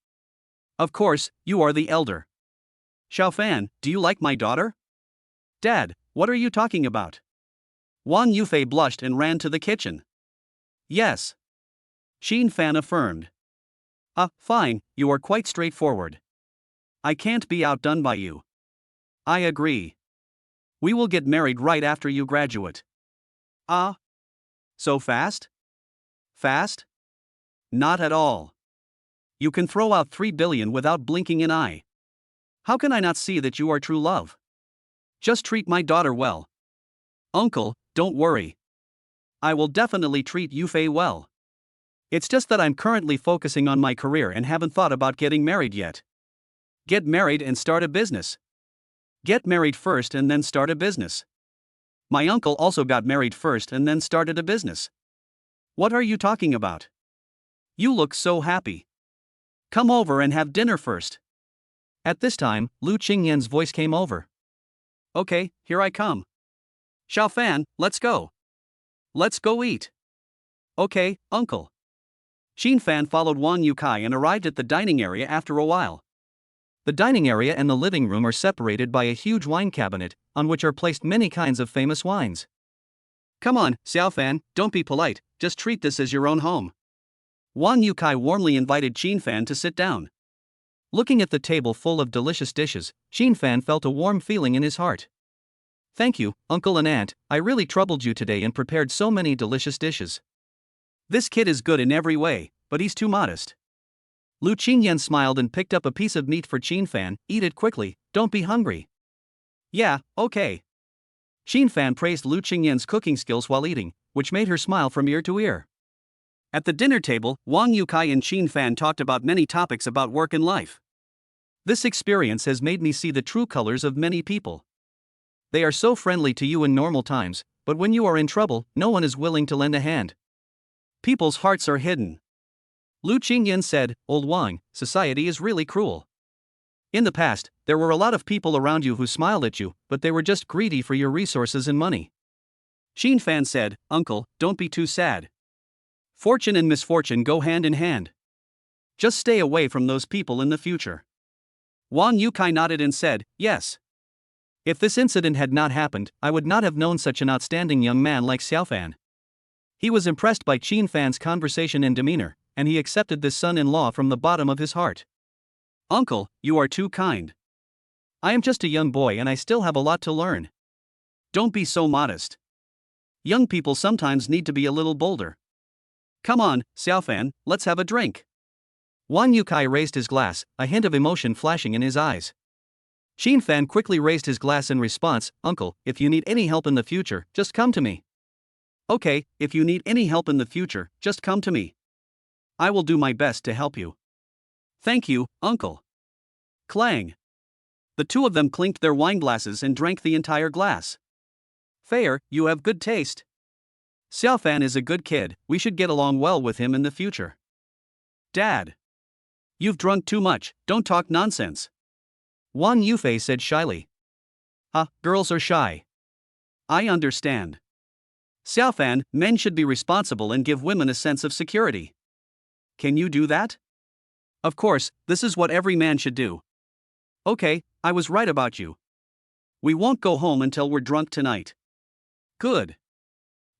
Of course, you are the elder. Fan, do you like my daughter? Dad, what are you talking about? Wang Yufei blushed and ran to the kitchen. Yes. Fan affirmed. Fine, you are quite straightforward. I can't be outdone by you. I agree. We will get married right after you graduate. So fast? Fast? Not at all. You can throw out 3 billion without blinking an eye. How can I not see that you are true love? Just treat my daughter well. Uncle, don't worry. I will definitely treat Yufei well. It's just that I'm currently focusing on my career and haven't thought about getting married yet. Get married and start a business. Get married first and then start a business. My uncle also got married first and then started a business. What are you talking about? You look so happy. Come over and have dinner first. At this time, Lu Qingyan's voice came over. Okay, here I come. Fan, let's go. Let's go eat. Okay, uncle. Fan followed Wang Yukai and arrived at the dining area after a while. The dining area and the living room are separated by a huge wine cabinet, on which are placed many kinds of famous wines. Come on, Fan, don't be polite, just treat this as your own home. Wang Yukai warmly invited Fan to sit down. Looking at the table full of delicious dishes, Fan felt a warm feeling in his heart. Thank you, uncle and aunt, I really troubled you today and prepared so many delicious dishes. This kid is good in every way, but he's too modest. Lu Qingyan smiled and picked up a piece of meat for Fan, eat it quickly, don't be hungry. Yeah, okay. Fan praised Lu Qingyan's cooking skills while eating, which made her smile from ear to ear. At the dinner table, Wang Yukai and Fan talked about many topics about work and life. This experience has made me see the true colors of many people. They are so friendly to you in normal times, but when you are in trouble, no one is willing to lend a hand. People's hearts are hidden. Lu Qingyan said, Old Wang, society is really cruel. In the past, there were a lot of people around you who smiled at you, but they were just greedy for your resources and money. Fan said, Uncle, don't be too sad. Fortune and misfortune go hand in hand. Just stay away from those people in the future. Wang Yukai nodded and said, Yes. If this incident had not happened, I would not have known such an outstanding young man like Fan. He was impressed by Fan's conversation and demeanor, and he accepted this son-in-law from the bottom of his heart. Uncle, you are too kind. I am just a young boy and I still have a lot to learn. Don't be so modest. Young people sometimes need to be a little bolder. Come on, Fan, let's have a drink. Wang Yukai raised his glass, a hint of emotion flashing in his eyes. Fan quickly raised his glass in response, Uncle, if you need any help in the future, just come to me. Okay, if you need any help in the future, just come to me. I will do my best to help you. Thank you, Uncle. Clang. The two of them clinked their wine glasses and drank the entire glass. Fair, you have good taste. Fan is a good kid, we should get along well with him in the future. Dad. You've drunk too much, don't talk nonsense. Wang Yufei said shyly. Girls are shy. I understand. Xiaofan, men should be responsible and give women a sense of security. Can you do that? Of course, this is what every man should do. Okay, I was right about you. We won't go home until we're drunk tonight. Good.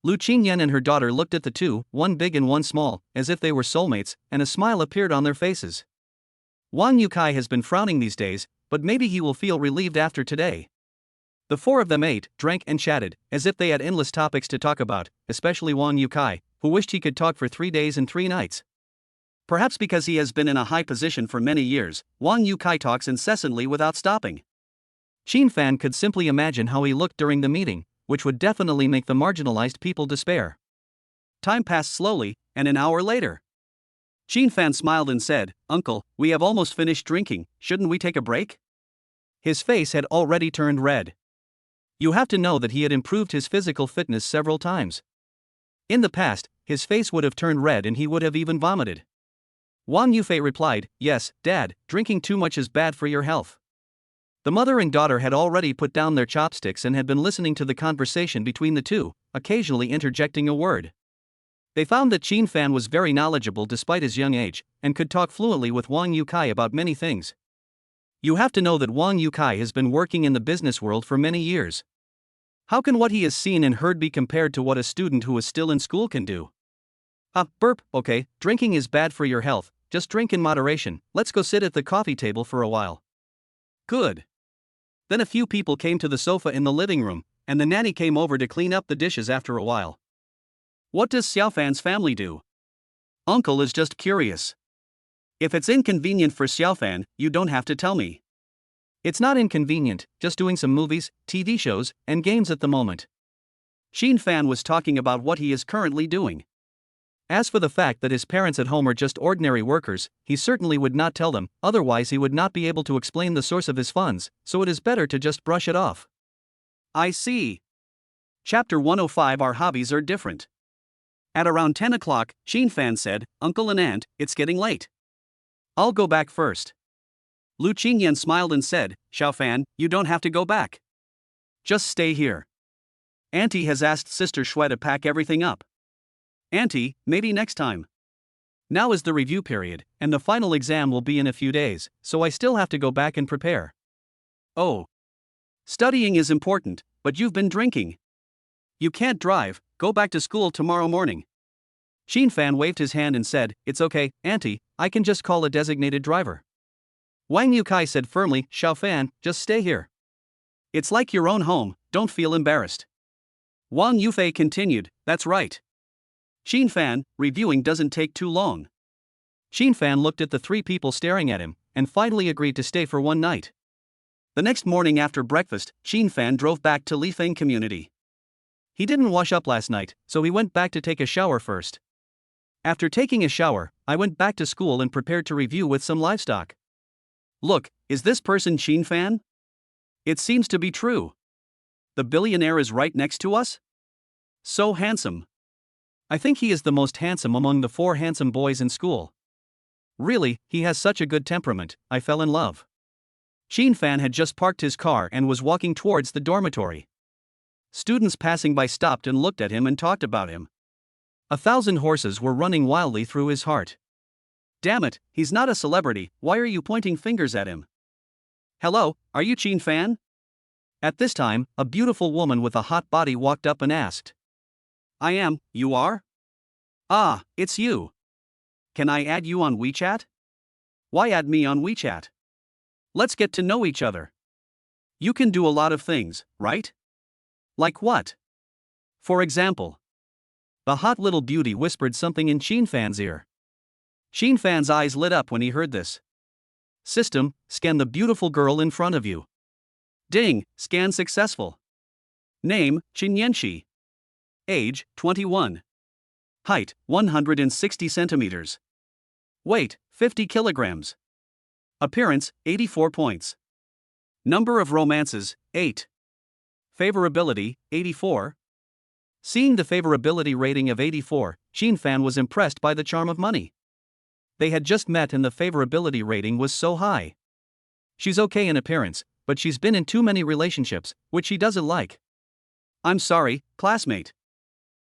Lu Qingyan and her daughter looked at the two, one big and one small, as if they were soulmates, and a smile appeared on their faces. Wang Yukai has been frowning these days, but maybe he will feel relieved after today. The four of them ate, drank and chatted, as if they had endless topics to talk about, especially Wang Yukai, who wished he could talk for 3 days and 3 nights. Perhaps because he has been in a high position for many years, Wang Yukai talks incessantly without stopping. Qin Fan could simply imagine how he looked during the meeting, which would definitely make the marginalized people despair. Time passed slowly, and an hour later. Qin Fan smiled and said, "Uncle, we have almost finished drinking, shouldn't we take a break?" His face had already turned red. You have to know that he had improved his physical fitness several times. In the past, his face would have turned red and he would have even vomited. Wang Yufei replied, "Yes, Dad, drinking too much is bad for your health." The mother and daughter had already put down their chopsticks and had been listening to the conversation between the two, occasionally interjecting a word. They found that Qin Fan was very knowledgeable despite his young age, and could talk fluently with Wang Yukai about many things. You have to know that Wang Yukai has been working in the business world for many years. How can what he has seen and heard be compared to what a student who is still in school can do? Okay, drinking is bad for your health, just drink in moderation, let's go sit at the coffee table for a while. Good. Then a few people came to the sofa in the living room, and the nanny came over to clean up the dishes after a while. What does Xiaofan's family do? Uncle is just curious. If it's inconvenient for Xiaofan, you don't have to tell me. It's not inconvenient, just doing some movies, TV shows, and games at the moment. Qin Fan was talking about what he is currently doing. As for the fact that his parents at home are just ordinary workers, he certainly would not tell them, otherwise he would not be able to explain the source of his funds, so it is better to just brush it off. I see. Chapter 105. Our hobbies are different. At around 10 o'clock, Qin Fan said, "Uncle and Aunt, it's getting late. I'll go back first." Lu Qingyan smiled and said, "Xiaofan, you don't have to go back. Just stay here. Auntie has asked Sister Shui to pack everything up. Auntie, maybe next time. Now is the review period, and the final exam will be in a few days, so I still have to go back and prepare." "Oh. Studying is important, but you've been drinking. You can't drive, go back to school tomorrow morning." Qin Fan waved his hand and said, "It's okay, Auntie, I can just call a designated driver." Wang Yukai said firmly, "Xiaofan, just stay here. It's like your own home, don't feel embarrassed." Wang Yufei continued, "That's right. Qin Fan, reviewing doesn't take too long." Qin Fan looked at the 3 people staring at him, and finally agreed to stay for one night. The next morning after breakfast, Qin Fan drove back to Lifeng Community. He didn't wash up last night, so he went back to take a shower first. After taking a shower, I went back to school and prepared to review with some livestock. Look, is this person Qin Fan? It seems to be true. The billionaire is right next to us? So handsome. I think he is the most handsome among the 4 handsome boys in school. Really, he has such a good temperament, I fell in love. Qin Fan had just parked his car and was walking towards the dormitory. Students passing by stopped and looked at him and talked about him. 1,000 horses were running wildly through his heart. Damn it, he's not a celebrity, why are you pointing fingers at him? Hello, are you Qin Fan? At this time, a beautiful woman with a hot body walked up and asked. I am, you are? Ah, it's you. Can I add you on WeChat? Why add me on WeChat? Let's get to know each other. You can do a lot of things, right? Like what? For example. The hot little beauty whispered something in Qin Fan's ear. Qin Fan's eyes lit up when he heard this. System, scan the beautiful girl in front of you. Ding, scan successful. Name, Qin Yanxi. Age, 21. Height, 160 centimeters. Weight, 50 kilograms. Appearance, 84 points. Number of romances, 8. Favorability, 84. Seeing the favorability rating of 84, Qin Fan was impressed by the charm of money. They had just met and the favorability rating was so high. She's okay in appearance, but she's been in too many relationships, which she doesn't like. I'm sorry, classmate.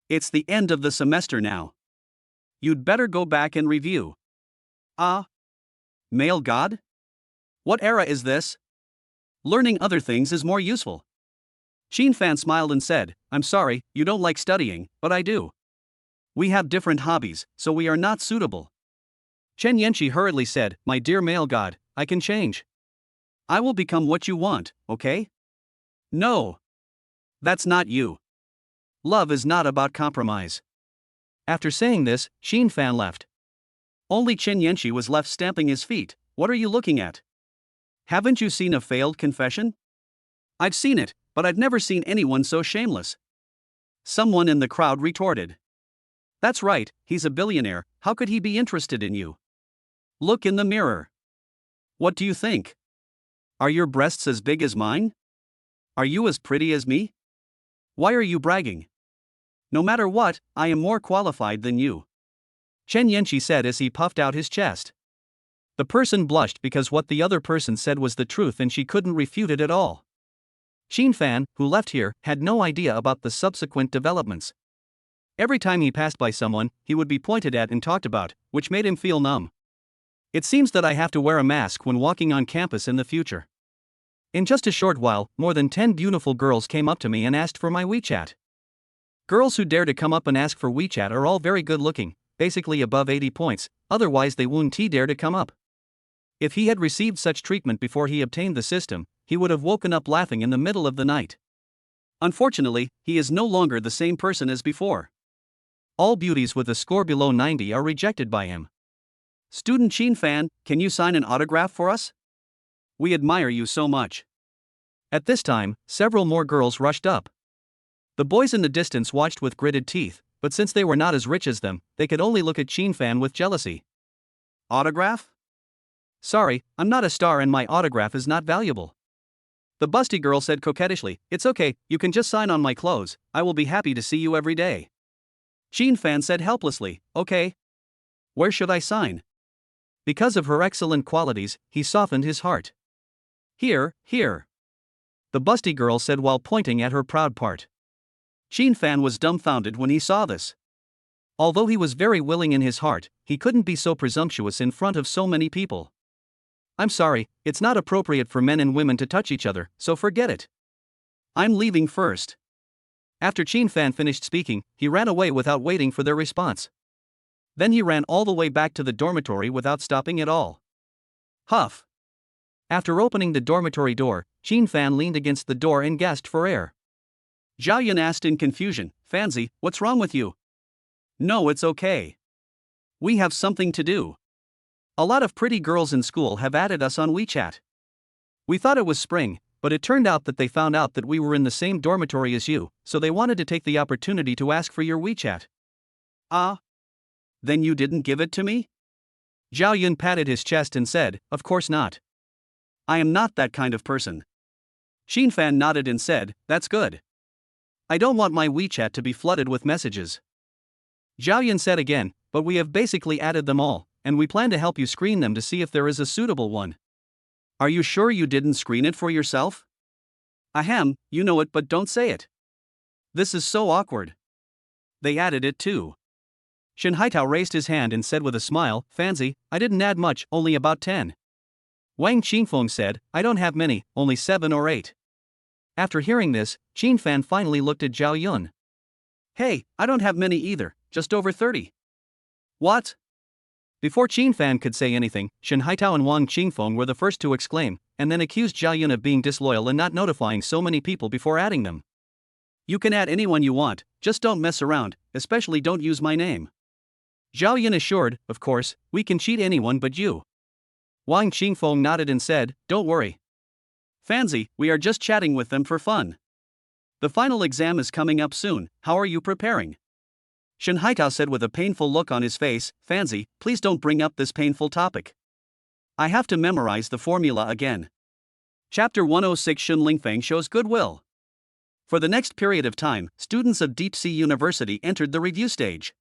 It's the end of the semester now. You'd better go back and review. Ah? Male god? What era is this? Learning other things is more useful. Xin Fan smiled and said, I'm sorry, you don't like studying, but I do. We have different hobbies, so we are not suitable. Chen Yanqi hurriedly said, my dear male god, I can change. I will become what you want, okay? No. That's not you. Love is not about compromise. After saying this, Xin Fan left. Only Chen Yanqi was left stamping his feet. What are you looking at? Haven't you seen a failed confession? I've seen it, but I've never seen anyone so shameless. Someone in the crowd retorted. That's right, he's a billionaire, how could he be interested in you? Look in the mirror. What do you think? Are your breasts as big as mine? Are you as pretty as me? Why are you bragging? No matter what, I am more qualified than you. Chen Yanqi said as he puffed out his chest. The person blushed because what the other person said was the truth and she couldn't refute it at all. Xin Fan, who left here, had no idea about the subsequent developments. Every time he passed by someone, he would be pointed at and talked about, which made him feel numb. It seems that I have to wear a mask when walking on campus in the future. In just a short while, more than 10 beautiful girls came up to me and asked for my WeChat. Girls who dare to come up and ask for WeChat are all very good looking, basically above 80 points, otherwise they wouldn't dare to come up. If he had received such treatment before he obtained the system, he would have woken up laughing in the middle of the night. Unfortunately, he is no longer the same person as before. All beauties with a score below 90 are rejected by him. Student Xin Fan, can you sign an autograph for us? We admire you so much. At this time, several more girls rushed up. The boys in the distance watched with gritted teeth, but since they were not as rich as them, they could only look at Xin Fan with jealousy. Autograph? Sorry, I'm not a star and my autograph is not valuable. The busty girl said coquettishly, it's okay, you can just sign on my clothes, I will be happy to see you every day. Xin Fan said helplessly, okay. Where should I sign? Because of her excellent qualities, he softened his heart. Here, here. The busty girl said while pointing at her proud part. Xin Fan was dumbfounded when he saw this. Although he was very willing in his heart, he couldn't be so presumptuous in front of so many people. I'm sorry, it's not appropriate for men and women to touch each other, so forget it. I'm leaving first. After Xin Fan finished speaking, he ran away without waiting for their response. Then he ran all the way back to the dormitory without stopping at all. Huff. After opening the dormitory door, Xin Fan leaned against the door and gasped for air. Zhao Yun asked in confusion, Fanzi, what's wrong with you? No, it's okay. We have something to do. A lot of pretty girls in school have added us on WeChat. We thought it was spring, but it turned out that they found out that we were in the same dormitory as you, so they wanted to take the opportunity to ask for your WeChat. Ah? Then you didn't give it to me? Zhao Yun patted his chest and said, of course not. I am not that kind of person. Xin Fan nodded and said, that's good. I don't want my WeChat to be flooded with messages. Zhao Yun said again, but we have basically added them all, and we plan to help you screen them to see if there is a suitable one. Are you sure you didn't screen it for yourself? Ahem, you know it but don't say it. This is so awkward. They added it too. Shen Haitao raised his hand and said with a smile, Fanzi, I didn't add much, only about 10. Wang Qingfeng said, I don't have many, only 7 or 8. After hearing this, Xin Fan finally looked at Zhao Yun. Hey, I don't have many either, just over 30. What? Before Xin Fan could say anything, Shen Haitao and Wang Qingfeng were the first to exclaim, and then accused Zhao Yun of being disloyal and not notifying so many people before adding them. You can add anyone you want, just don't mess around, especially don't use my name. Zhao Yun assured, of course, we can cheat anyone but you. Wang Qingfeng nodded and said, don't worry. Fanzi, we are just chatting with them for fun. The final exam is coming up soon, how are you preparing? Shen Haitao said with a painful look on his face, Fanzi, please don't bring up this painful topic. I have to memorize the formula again. Chapter 106 Shun Lingfeng shows goodwill. For the next period of time, students of Deep Sea University entered the review stage.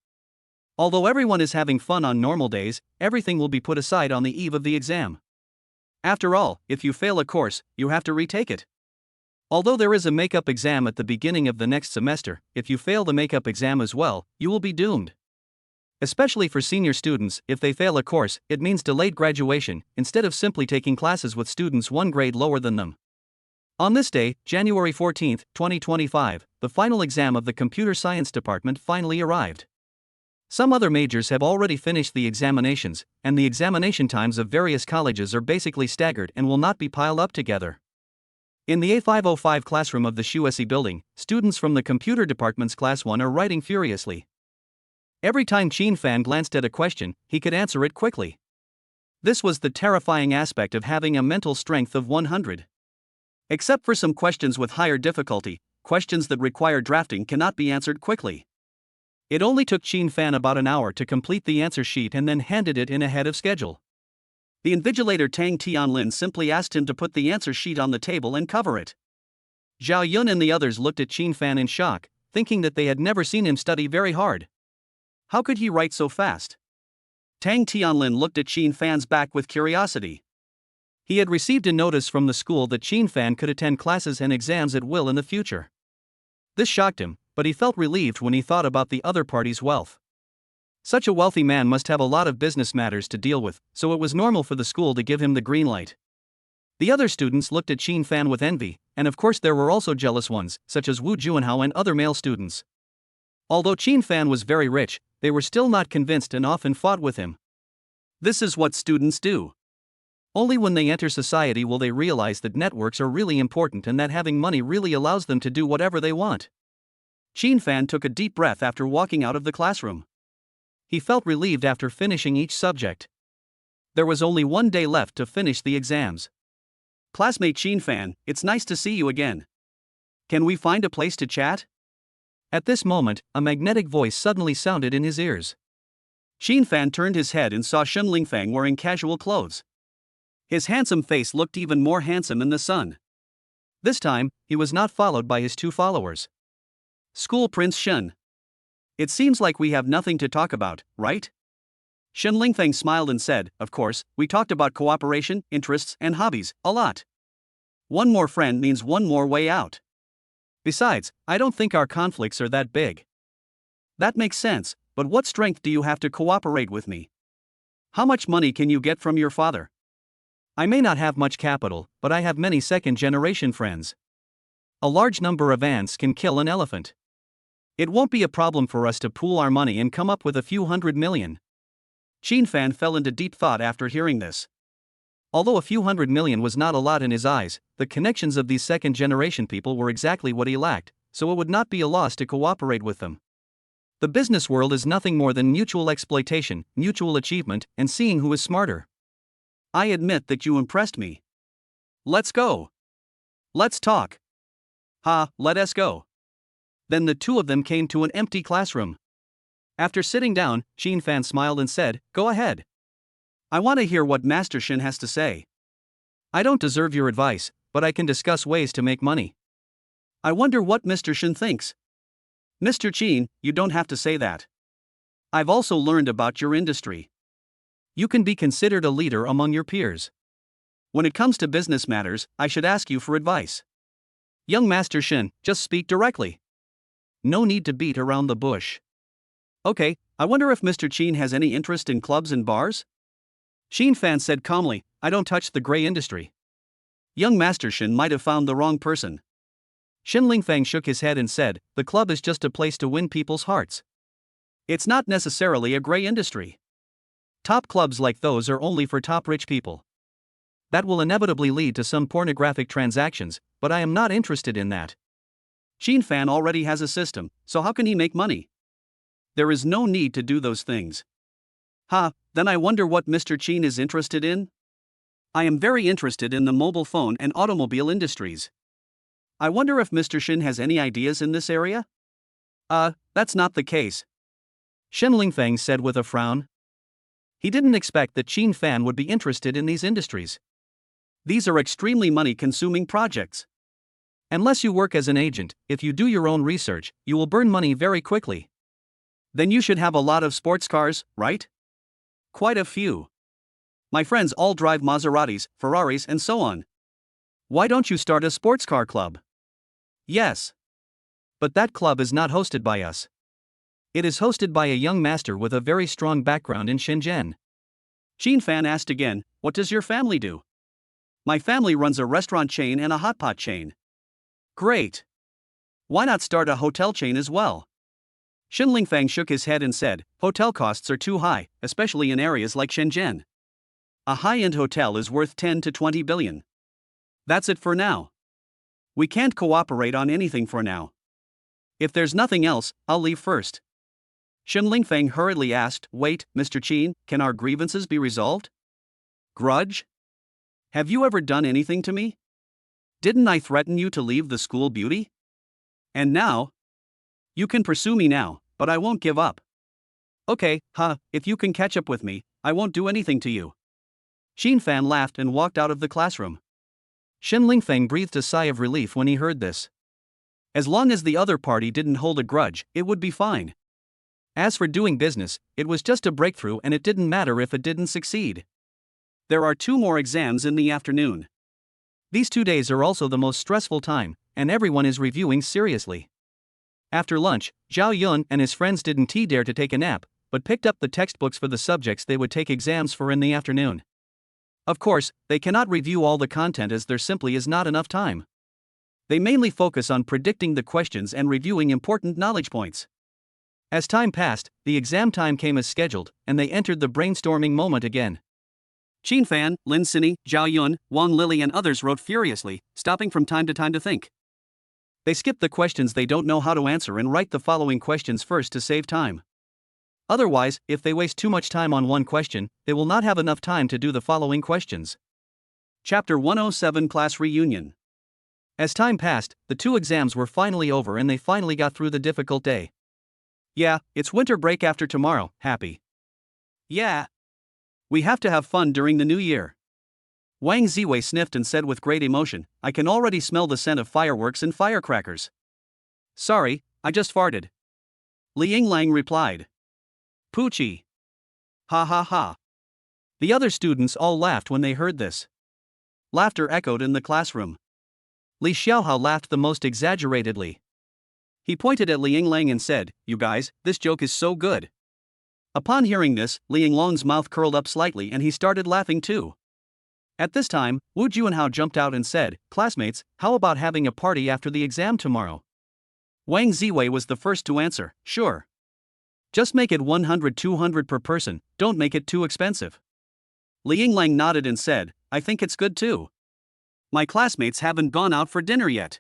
Although everyone is having fun on normal days, everything will be put aside on the eve of the exam. After all, if you fail a course, you have to retake it. Although there is a makeup exam at the beginning of the next semester, if you fail the makeup exam as well, you will be doomed. Especially for senior students, if they fail a course, it means delayed graduation, instead of simply taking classes with students one grade lower than them. On this day, January 14, 2025, the final exam of the Computer Science Department finally arrived. Some other majors have already finished the examinations, and the examination times of various colleges are basically staggered and will not be piled up together. In the A505 classroom of the SUSE building, students from the Computer Department's Class 1 are writing furiously. Every time Chin Fan glanced at a question, he could answer it quickly. This was the terrifying aspect of having a mental strength of 100. Except for some questions with higher difficulty, questions that require drafting cannot be answered quickly. It only took Chin Fan about an hour to complete the answer sheet and then handed it in ahead of schedule. The invigilator Tang Tianlin simply asked him to put the answer sheet on the table and cover it. Zhao Yun and the others looked at Chin Fan in shock, thinking that they had never seen him study very hard. How could he write so fast? Tang Tianlin looked at Chin Fan's back with curiosity. He had received a notice from the school that Chin Fan could attend classes and exams at will in the future. This shocked him, but he felt relieved when he thought about the other party's wealth. Such a wealthy man must have a lot of business matters to deal with, so it was normal for the school to give him the green light. The other students looked at Chin Fan with envy, and of course there were also jealous ones, such as Wu Juanhao and other male students. Although Chin Fan was very rich, they were still not convinced and often fought with him. This is what students do. Only when they enter society will they realize that networks are really important and that having money really allows them to do whatever they want. Chin Fan took a deep breath after walking out of the classroom. He felt relieved after finishing each subject. There was only one day left to finish the exams. Classmate Chin Fan, it's nice to see you again. Can we find a place to chat? At this moment, a magnetic voice suddenly sounded in his ears. Chin Fan turned his head and saw Shen Lingfang wearing casual clothes. His handsome face looked even more handsome in the sun. This time, he was not followed by his two followers. School Prince Shen. It seems like we have nothing to talk about, right? Shen Lingfeng smiled and said, of course, we talked about cooperation, interests, and hobbies, a lot. One more friend means one more way out. Besides, I don't think our conflicts are that big. That makes sense, but what strength do you have to cooperate with me? How much money can you get from your father? I may not have much capital, but I have many second-generation friends. A large number of ants can kill an elephant. It won't be a problem for us to pool our money and come up with a few $100 million. Chin Fan fell into deep thought after hearing this. Although a few $100 million was not a lot in his eyes, the connections of these second-generation people were exactly what he lacked, so it would not be a loss to cooperate with them. The business world is nothing more than mutual exploitation, mutual achievement, and seeing who is smarter. I admit that you impressed me. Let's go. Let's talk. Let us go. Then the two of them came to an empty classroom. After sitting down, Chin Fan smiled and said, go ahead. I want to hear what Master Shin has to say. I don't deserve your advice, but I can discuss ways to make money. I wonder what Mr. Shin thinks. Mr. Chin, you don't have to say that. I've also learned about your industry. You can be considered a leader among your peers. When it comes to business matters, I should ask you for advice. Young Master Shin, just speak directly. No need to beat around the bush. Okay, I wonder if Mr. Chin has any interest in clubs and bars? Chin Fan said calmly, I don't touch the gray industry. Young Master Shin might have found the wrong person. Shen Lingfang shook his head and said, the club is just a place to win people's hearts. It's not necessarily a gray industry. Top clubs like those are only for top rich people. That will inevitably lead to some pornographic transactions, but I am not interested in that. Chin Fan already has a system, so how can he make money? There is no need to do those things. Then I wonder what Mr. Chin is interested in? I am very interested in the mobile phone and automobile industries. I wonder if Mr. Shin has any ideas in this area? That's not the case. Shen Lingfeng said with a frown. He didn't expect that Chin Fan would be interested in these industries. These are extremely money-consuming projects. Unless you work as an agent, if you do your own research, you will burn money very quickly. Then you should have a lot of sports cars, right? Quite a few. My friends all drive Maseratis, Ferraris, and so on. Why don't you start a sports car club? Yes. But that club is not hosted by us. It is hosted by a young master with a very strong background in Shenzhen. Xin Fan asked again, what does your family do? My family runs a restaurant chain and a hot pot chain. Great. Why not start a hotel chain as well? Xin Lingfang shook his head and said, hotel costs are too high, especially in areas like Shenzhen. A high-end hotel is worth 10 to 20 billion. That's it for now. We can't cooperate on anything for now. If there's nothing else, I'll leave first. Xin Lingfang hurriedly asked, wait, Mr. Qin, can our grievances be resolved? Grudge? Have you ever done anything to me? Didn't I threaten you to leave the school, beauty? And now? You can pursue me now, but I won't give up. Okay, if you can catch up with me, I won't do anything to you. Xin Fan laughed and walked out of the classroom. Xin Lingfang breathed a sigh of relief when he heard this. As long as the other party didn't hold a grudge, it would be fine. As for doing business, it was just a breakthrough and it didn't matter if it didn't succeed. There are 2 more exams in the afternoon. These 2 days are also the most stressful time, and everyone is reviewing seriously. After lunch, Zhao Yun and his friends didn't dare to take a nap, but picked up the textbooks for the subjects they would take exams for in the afternoon. Of course, they cannot review all the content as there simply is not enough time. They mainly focus on predicting the questions and reviewing important knowledge points. As time passed, the exam time came as scheduled, and they entered the brainstorming moment again. Qin Fan, Lin Sini, Zhao Yun, Wang Lily and others wrote furiously, stopping from time to think. They skip the questions they don't know how to answer and write the following questions first to save time. Otherwise, if they waste too much time on one question, they will not have enough time to do the following questions. Chapter 107 Class Reunion. As time passed, the 2 exams were finally over and they finally got through the difficult day. Yeah, it's winter break after tomorrow, happy. Yeah. We have to have fun during the new year. Wang Ziwei sniffed and said with great emotion, I can already smell the scent of fireworks and firecrackers. Sorry, I just farted. Li Yinglang replied. Poochie. Ha ha ha. The other students all laughed when they heard this. Laughter echoed in the classroom. Li Xiaohao laughed the most exaggeratedly. He pointed at Li Yinglang and said, you guys, this joke is so good. Upon hearing this, Li Yinglang's mouth curled up slightly and he started laughing too. At this time, Wu Juanhao jumped out and said, classmates, how about having a party after the exam tomorrow? Wang Ziwei was the first to answer, sure. Just make it 100-200 per person, don't make it too expensive. Li Yinglang nodded and said, I think it's good too. My classmates haven't gone out for dinner yet.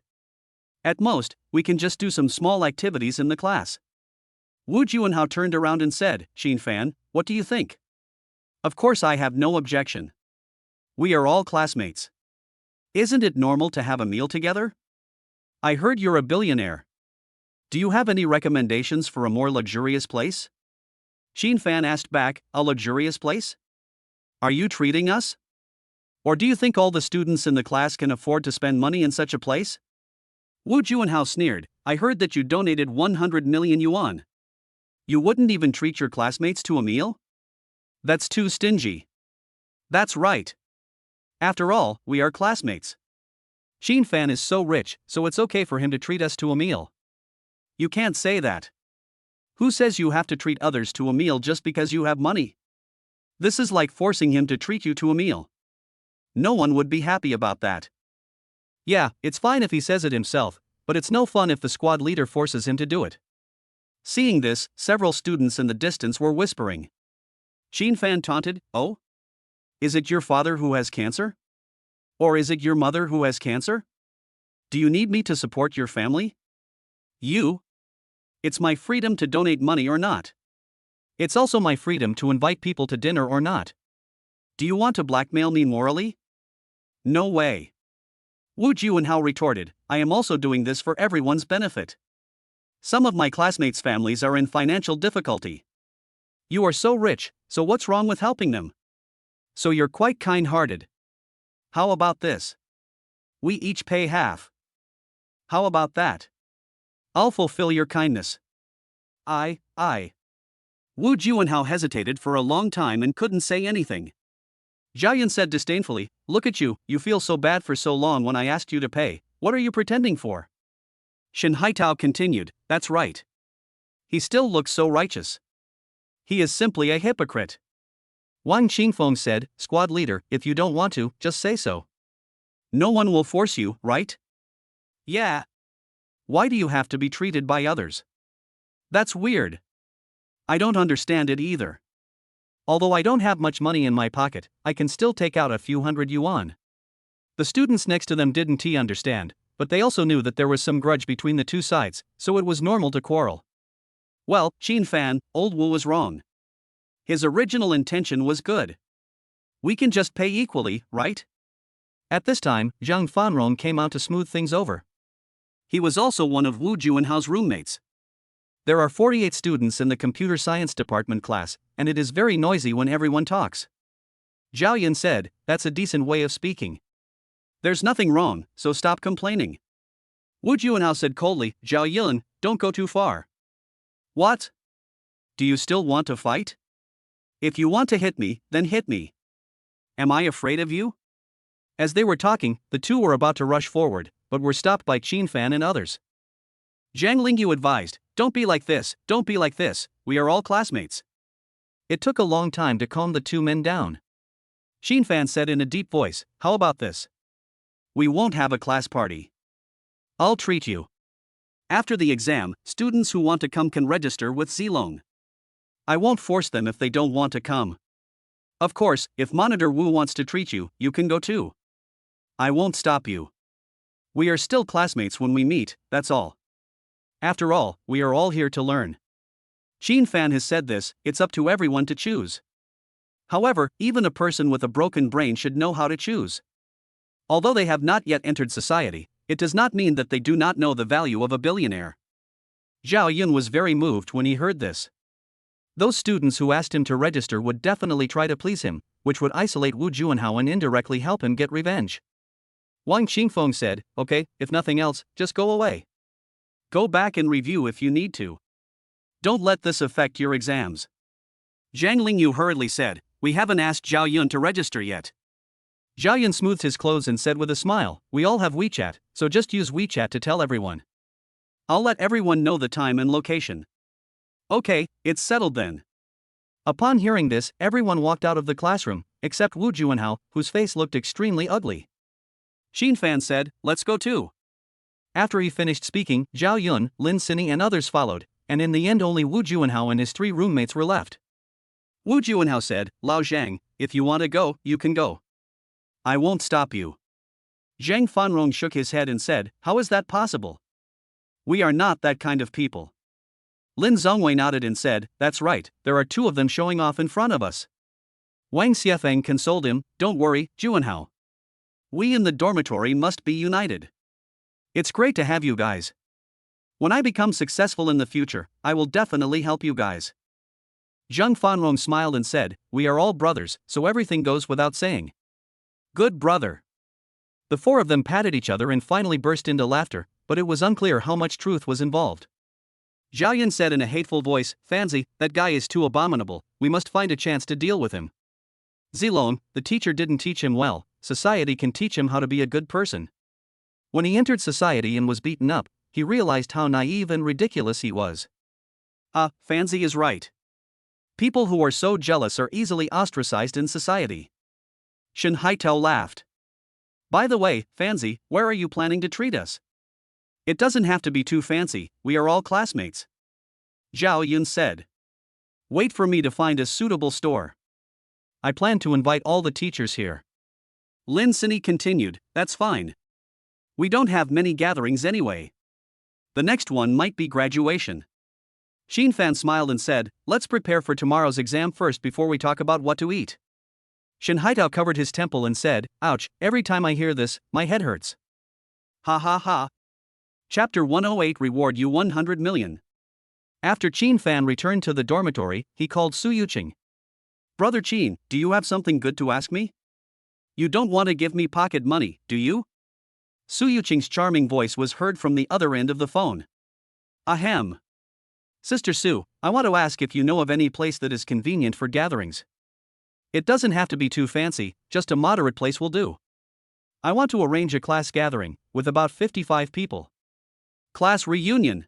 At most, we can just do some small activities in the class. Wu Juanhao turned around and said, Xin Fan, what do you think? Of course I have no objection. We are all classmates. Isn't it normal to have a meal together? I heard you're a billionaire. Do you have any recommendations for a more luxurious place? Xin Fan asked back, a luxurious place? Are you treating us? Or do you think all the students in the class can afford to spend money in such a place? Wu Juanhao sneered, I heard that you donated 100 million yuan. You wouldn't even treat your classmates to a meal? That's too stingy. That's right. After all, we are classmates. Xin Fan is so rich, so it's okay for him to treat us to a meal. You can't say that. Who says you have to treat others to a meal just because you have money? This is like forcing him to treat you to a meal. No one would be happy about that. Yeah, it's fine if he says it himself, but it's no fun if the squad leader forces him to do it. Seeing this, several students in the distance were whispering. Xin Fan taunted, oh? Is it your father who has cancer? Or is it your mother who has cancer? Do you need me to support your family? It's my freedom to donate money or not. It's also my freedom to invite people to dinner or not. Do you want to blackmail me morally? No way. Wu Juanhao retorted, I am also doing this for everyone's benefit. Some of my classmates' families are in financial difficulty. You are so rich, so what's wrong with helping them? So you're quite kind-hearted. How about this? We each pay half. How about that? I'll fulfill your kindness. I Wu Juanhao hesitated for a long time and couldn't say anything. Zhao Yun said disdainfully, "Look at you, you feel so bad for so long when I asked you to pay, what are you pretending for?" Shen Haitao continued, "That's right. He still looks so righteous. He is simply a hypocrite." Wang Qingfeng said, "Squad leader, if you don't want to, just say so. No one will force you, right?" "Yeah. Why do you have to be treated by others? That's weird. I don't understand it either. Although I don't have much money in my pocket, I can still take out a few hundred yuan." The students next to them didn't understand, but they also knew that there was some grudge between the two sides, so it was normal to quarrel. Well, Qin Fan, old Wu was wrong. His original intention was good. We can just pay equally, right? At this time, Zhang Fanrong came out to smooth things over. He was also one of Wu Juanhao's roommates. There are 48 students in the computer science department class, and it is very noisy when everyone talks. Zhao Yun said, "That's a decent way of speaking. There's nothing wrong, so stop complaining." Wu Juanhao said coldly, "Zhao Yun, don't go too far." "What? Do you still want to fight? If you want to hit me, then hit me. Am I afraid of you?" As they were talking, the two were about to rush forward, but were stopped by Qin Fan and others. Zhang Lingyu advised, don't be like this, we are all classmates." It took a long time to calm the two men down. Qin Fan said in a deep voice, "How about this? We won't have a class party. I'll treat you. After the exam, students who want to come can register with Zilong. I won't force them if they don't want to come. Of course, if Monitor Wu wants to treat you, you can go too. I won't stop you. We are still classmates when we meet, that's all. After all, we are all here to learn." Qin Fan has said this, it's up to everyone to choose. However, even a person with a broken brain should know how to choose. Although they have not yet entered society, it does not mean that they do not know the value of a billionaire. Zhao Yun was very moved when he heard this. Those students who asked him to register would definitely try to please him, which would isolate Wu Juanhao and indirectly help him get revenge. Wang Qingfeng said, "Okay, if nothing else, just go away. Go back and review if you need to. Don't let this affect your exams." Zhang Lingyu hurriedly said, "We haven't asked Zhao Yun to register yet." Zhao Yun smoothed his clothes and said with a smile, "We all have WeChat, so just use WeChat to tell everyone. I'll let everyone know the time and location." "Okay, it's settled then." Upon hearing this, everyone walked out of the classroom, except Wu Juanhao, whose face looked extremely ugly. Qin Fan said, "Let's go too." After he finished speaking, Zhao Yun, Lin Sini and others followed, and in the end only Wu Juanhao and his 3 roommates were left. Wu Juanhao said, "Lao Zhang, if you want to go, you can go. I won't stop you." Zhang Fanrong shook his head and said, "How is that possible? We are not that kind of people." Lin Zongwei nodded and said, "That's right, there are 2 of them showing off in front of us." Wang Xiefeng consoled him, "Don't worry, Juanhao. We in the dormitory must be united. It's great to have you guys. When I become successful in the future, I will definitely help you guys." Zhang Fanrong smiled and said, "We are all brothers, so everything goes without saying. Good brother." The 4 of them patted each other and finally burst into laughter, but it was unclear how much truth was involved. Zhao Yun said in a hateful voice, "Fanzi, that guy is too abominable, we must find a chance to deal with him. Zilong, the teacher didn't teach him well, society can teach him how to be a good person." When he entered society and was beaten up, he realized how naive and ridiculous he was. Fanzi is right. People who are so jealous are easily ostracized in society. Shen Haitao laughed. "By the way, Fanzi, where are you planning to treat us? It doesn't have to be too fancy, we are all classmates." Zhao Yun said. "Wait for me to find a suitable store. I plan to invite all the teachers here." Lin Sini continued, "That's fine. We don't have many gatherings anyway. The next one might be graduation." Qin Fan smiled and said, "Let's prepare for tomorrow's exam first before we talk about what to eat." Shen Haitao covered his temple and said, "Ouch, every time I hear this, my head hurts." Ha ha ha. Chapter 108 Reward you 100 million. After Qin Fan returned to the dormitory, he called Su Yuqing. "Brother Qin, do you have something good to ask me? You don't want to give me pocket money, do you?" Su Yuqing's charming voice was heard from the other end of the phone. "Ahem. Sister Su, I want to ask if you know of any place that is convenient for gatherings. It doesn't have to be too fancy, just a moderate place will do. I want to arrange a class gathering, with about 55 people. Class reunion.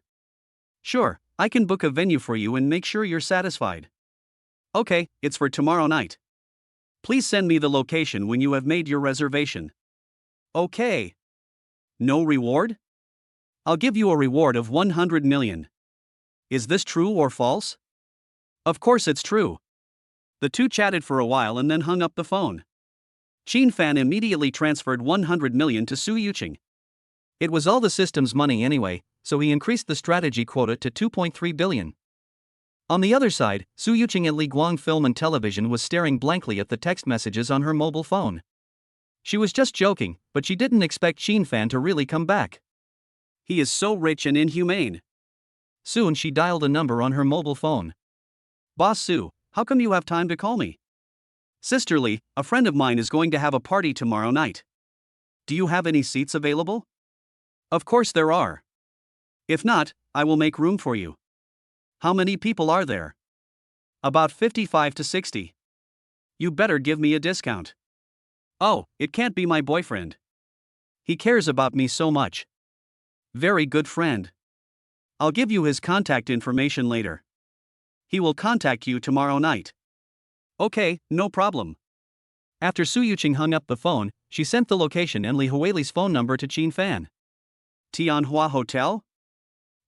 Sure, I can book a venue for you and make sure you're satisfied. Okay, it's for tomorrow night. Please send me the location when you have made your reservation. Okay. No reward? I'll give you a reward of 100 million. Is this true or false? Of course it's true. The two chatted for a while and then hung up the phone. Qin Fan immediately transferred 100 million to Su Yuqing. It was all the system's money anyway, so he increased the strategy quota to 2.3 billion. On the other side, Su Yuqing at Li Guang Film and Television was staring blankly at the text messages on her mobile phone. She was just joking, but she didn't expect Qin Fan to really come back. He is so rich and inhumane. Soon she dialed a number on her mobile phone. Boss Su, how come you have time to call me? Sisterly, a friend of mine is going to have a party tomorrow night. Do you have any seats available? Of course there are. If not, I will make room for you. How many people are there? About 55 to 60. You better give me a discount. Oh, it can't be my boyfriend. He cares about me so much. Very good friend. I'll give you his contact information later. He will contact you tomorrow night. Okay, no problem. After Su Yuqing hung up the phone, she sent the location and Li Huili's phone number to Qin Fan. Tianhua Hotel?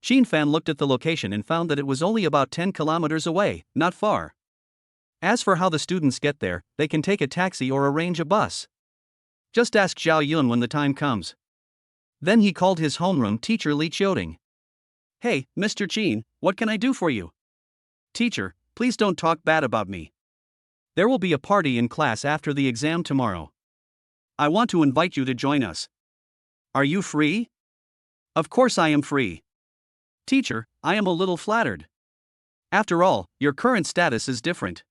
Qin Fan looked at the location and found that it was only about 10 kilometers away, not far. As for how the students get there, they can take a taxi or arrange a bus. Just ask Zhao Yun when the time comes. Then he called his homeroom teacher Li Qiuting. Hey, Mr. Qin, what can I do for you? Teacher, please don't talk bad about me. There will be a party in class after the exam tomorrow. I want to invite you to join us. Are you free? Of course I am free. Teacher, I am a little flattered. After all, your current status is different.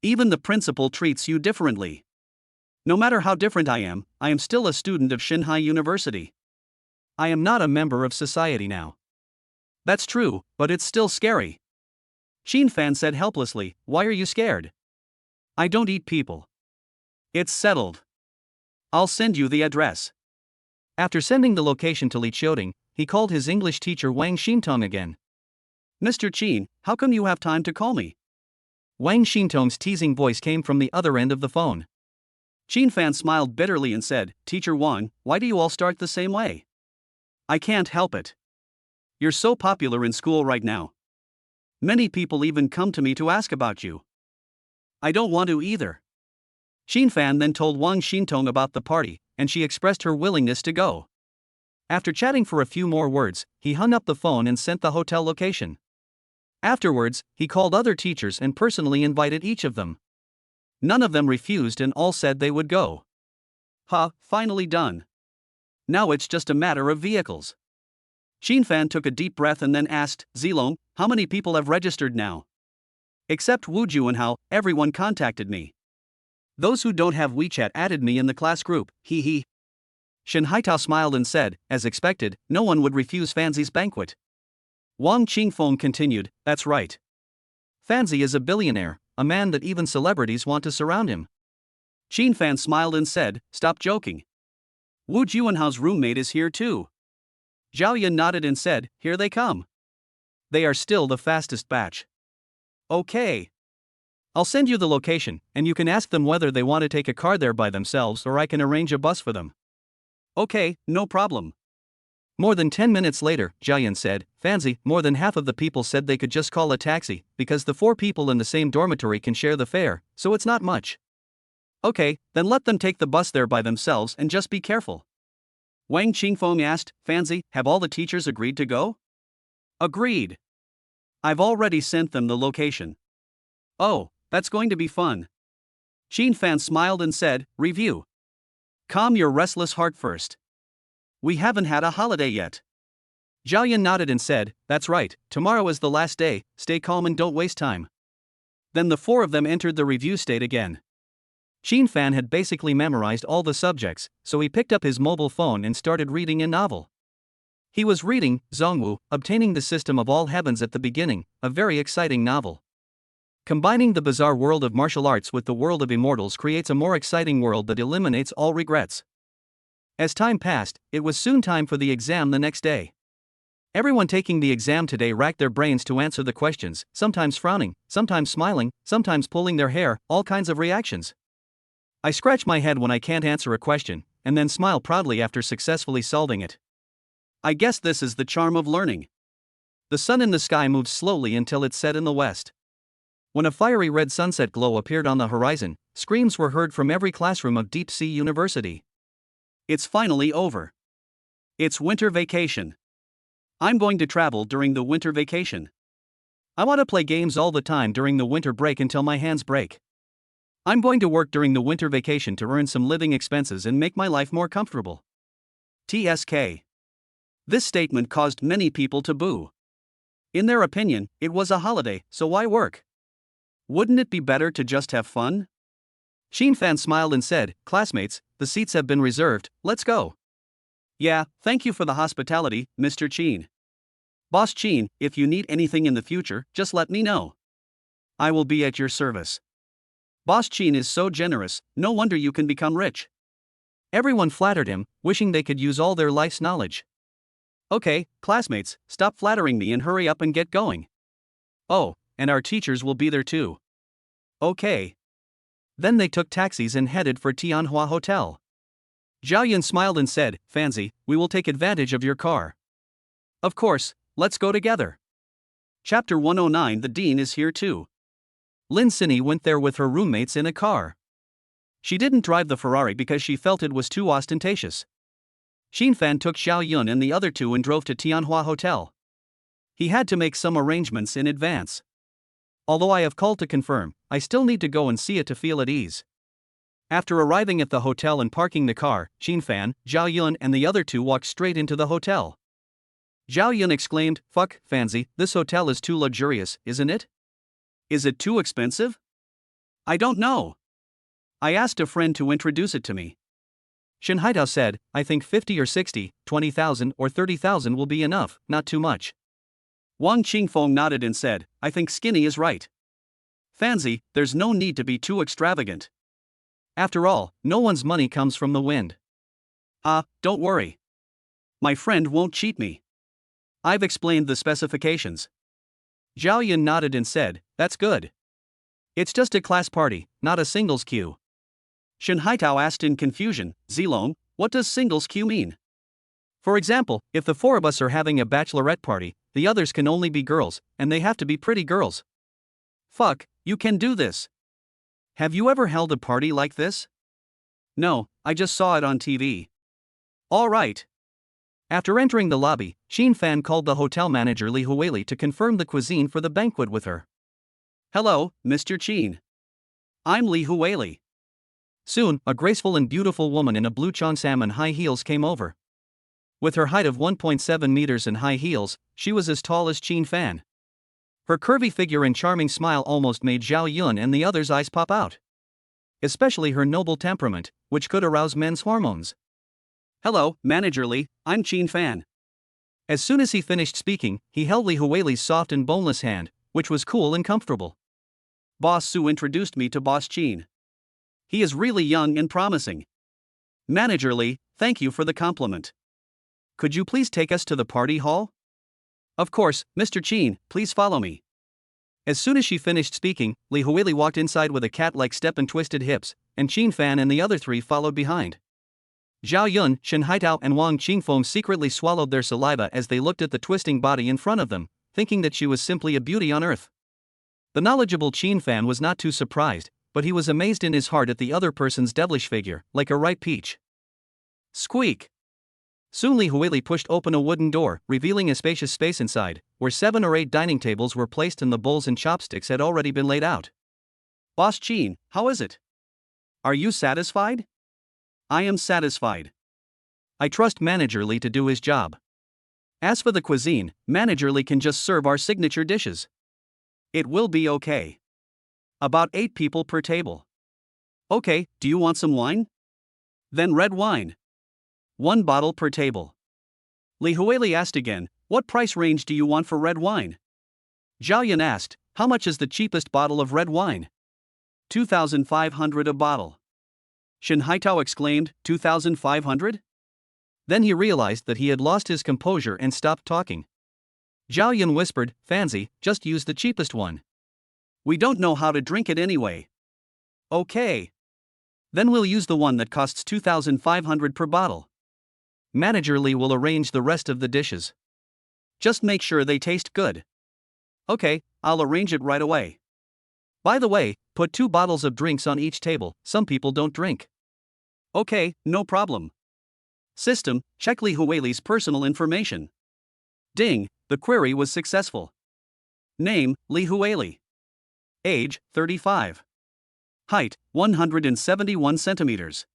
Even the principal treats you differently. No matter how different I am still a student of Shanghai University. I am not a member of society now. That's true, but it's still scary. Qin Fan said helplessly, why are you scared? I don't eat people. It's settled. I'll send you the address. After sending the location to Li Qiuting, he called his English teacher Wang Xintong again. Mr. Qin, how come you have time to call me? Wang Xintong's teasing voice came from the other end of the phone. Qin Fan smiled bitterly and said, Teacher Wang, why do you all start the same way? I can't help it. You're so popular in school right now. Many people even come to me to ask about you. I don't want to either. Qin Fan then told Wang Xintong about the party, and she expressed her willingness to go. After chatting for a few more words, he hung up the phone and sent the hotel location. Afterwards, he called other teachers and personally invited each of them. None of them refused and all said they would go. Finally done. Now it's just a matter of vehicles. Qin Fan took a deep breath and then asked, Zilong, how many people have registered now? Except Wu Juanhao, everyone contacted me. Those who don't have WeChat added me in the class group, hee. Shen Haitao smiled and said, as expected, no one would refuse Fanzi's banquet. Wang Qingfeng continued, that's right. Fanzi is a billionaire, a man that even celebrities want to surround him. Qin Fan smiled and said, stop joking. Wu Juanhao's roommate is here too. Zhao Yun nodded and said, here they come. They are still the fastest batch. Okay. I'll send you the location, and you can ask them whether they want to take a car there by themselves or I can arrange a bus for them. Okay, no problem. More than 10 minutes later, Zhao Yun said, Fanzi, more than half of the people said they could just call a taxi, because the 4 people in the same dormitory can share the fare, so it's not much. Okay, then let them take the bus there by themselves and just be careful. Wang Qingfeng asked, Fanzi, have all the teachers agreed to go? Agreed. I've already sent them the location. Oh, that's going to be fun. Qin Fan smiled and said, review. Calm your restless heart first. We haven't had a holiday yet. Zhao Yun nodded and said, that's right, tomorrow is the last day, stay calm and don't waste time. Then the 4 of them entered the review state again. Qin Fan had basically memorized all the subjects, so he picked up his mobile phone and started reading a novel. He was reading Zhongwu, Obtaining the System of All Heavens at the beginning, a very exciting novel. Combining the bizarre world of martial arts with the world of immortals creates a more exciting world that eliminates all regrets. As time passed, it was soon time for the exam the next day. Everyone taking the exam today racked their brains to answer the questions, sometimes frowning, sometimes smiling, sometimes pulling their hair, all kinds of reactions. I scratch my head when I can't answer a question, and then smile proudly after successfully solving it. I guess this is the charm of learning. The sun in the sky moved slowly until it set in the west. When a fiery red sunset glow appeared on the horizon, screams were heard from every classroom of Deep Sea University. It's finally over. It's winter vacation. I'm going to travel during the winter vacation. I want to play games all the time during the winter break until my hands break. I'm going to work during the winter vacation to earn some living expenses and make my life more comfortable. TSK. This statement caused many people to boo. In their opinion, it was a holiday, so why work? Wouldn't it be better to just have fun? Fan smiled and said, "Classmates, the seats have been reserved, let's go." "Yeah, thank you for the hospitality, Mr. Chin. Boss Chin, if you need anything in the future, just let me know. I will be at your service. Boss Chin is so generous, no wonder you can become rich." Everyone flattered him, wishing they could use all their life's knowledge. "Okay, classmates, stop flattering me and hurry up and get going. Oh, and our teachers will be there too." "Okay." Then they took taxis and headed for Tianhua Hotel. Zhao Yun smiled and said, "Fancy, we will take advantage of your car." "Of course, let's go together." Chapter 109. The Dean is here too. Lin Sinny went there with her roommates in a car. She didn't drive the Ferrari because she felt it was too ostentatious. Fan took Zhao Yun and the other two and drove to Tianhua Hotel. He had to make some arrangements in advance. "Although I have called to confirm, I still need to go and see it to feel at ease." After arriving at the hotel and parking the car, Fan, Zhao Yun and the other two walked straight into the hotel. Zhao Yun exclaimed, "Fuck, Fancy, this hotel is too luxurious, isn't it? Is it too expensive?" "I don't know. I asked a friend to introduce it to me." Shen Haitao said, "I think 50 or 60, 20,000 or 30,000 will be enough, not too much." Wang Qingfeng nodded and said, "I think Skinny is right. Fancy, there's no need to be too extravagant. After all, no one's money comes from the wind." Don't worry. My friend won't cheat me. I've explained the specifications." Zhao Yun nodded and said, "That's good. It's just a class party, not a singles queue." Shen Haitao asked in confusion, "Zilong, what does singles queue mean? For example, if the four of us are having a bachelorette party, the others can only be girls, and they have to be pretty girls." "Fuck, you can do this. Have you ever held a party like this?" "No, I just saw it on TV." "All right." After entering the lobby, Fan called the hotel manager Li Huili to confirm the cuisine for the banquet with her. "Hello, Mr. Chin. I'm Li Huili." Soon, a graceful and beautiful woman in a blue cheongsam and high heels came over. With her height of 1.7 meters and high heels, she was as tall as Fan. Her curvy figure and charming smile almost made Zhao Yun and the others' eyes pop out. Especially her noble temperament, which could arouse men's hormones. "Hello, Manager Li, I'm Fan." As soon as he finished speaking, he held Li Huili's soft and boneless hand, which was cool and comfortable. "Boss Su introduced me to Boss Chin. He is really young and promising. Manager Li, thank you for the compliment. Could you please take us to the party hall?" "Of course, Mr. Chin, please follow me." As soon as she finished speaking, Li Huili walked inside with a cat-like step and twisted hips, and Fan and the other three followed behind. Zhao Yun, Shen Haitao and Wang Qingfeng secretly swallowed their saliva as they looked at the twisting body in front of them, thinking that she was simply a beauty on earth. The knowledgeable Fan was not too surprised, but he was amazed in his heart at the other person's devilish figure, like a ripe peach. Squeak! Soon Li Huili pushed open a wooden door, revealing a spacious space inside, where 7 or 8 dining tables were placed and the bowls and chopsticks had already been laid out. "Boss Chin, how is it? Are you satisfied?" "I am satisfied. I trust Manager Li to do his job. As for the cuisine, Manager Li can just serve our signature dishes. It will be okay. About 8 people per table." "Okay, do you want some wine? Then red wine. 1 bottle per table." Li Huili asked again, what price range do you want for red wine? Zhao Yan asked, how much is the cheapest bottle of red wine? 2,500 a bottle. Shen Haitao exclaimed, 2,500? Then he realized that he had lost his composure and stopped talking. Zhao Yan whispered, Fancy, just use the cheapest one. We don't know how to drink it anyway. Okay. Then we'll use the one that costs 2,500 per bottle. Manager Li will arrange the rest of the dishes. Just make sure they taste good. Okay, I'll arrange it right away. By the way, put 2 bottles of drinks on each table, some people don't drink. Okay, no problem. System, check Li Huili's personal information. Ding, the query was successful. Name, Li Huili. Age, 35. Height, 171 centimeters.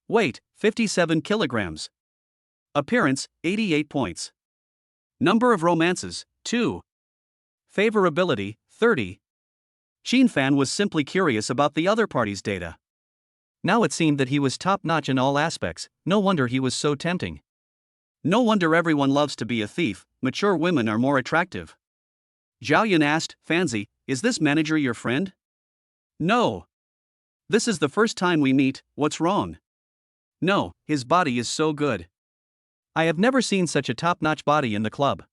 Weight, 57 kilograms. Appearance, 88 points. Number of romances, 2. Favorability, 30. Qin Fan was simply curious about the other party's data. Now it seemed that he was top-notch in all aspects, no wonder he was so tempting. No wonder everyone loves to be a thief, mature women are more attractive. Zhao Yan asked, Fancy, is this manager your friend? No. This is the first time we meet, what's wrong? No, his body is so good. I have never seen such a top-notch body in the club.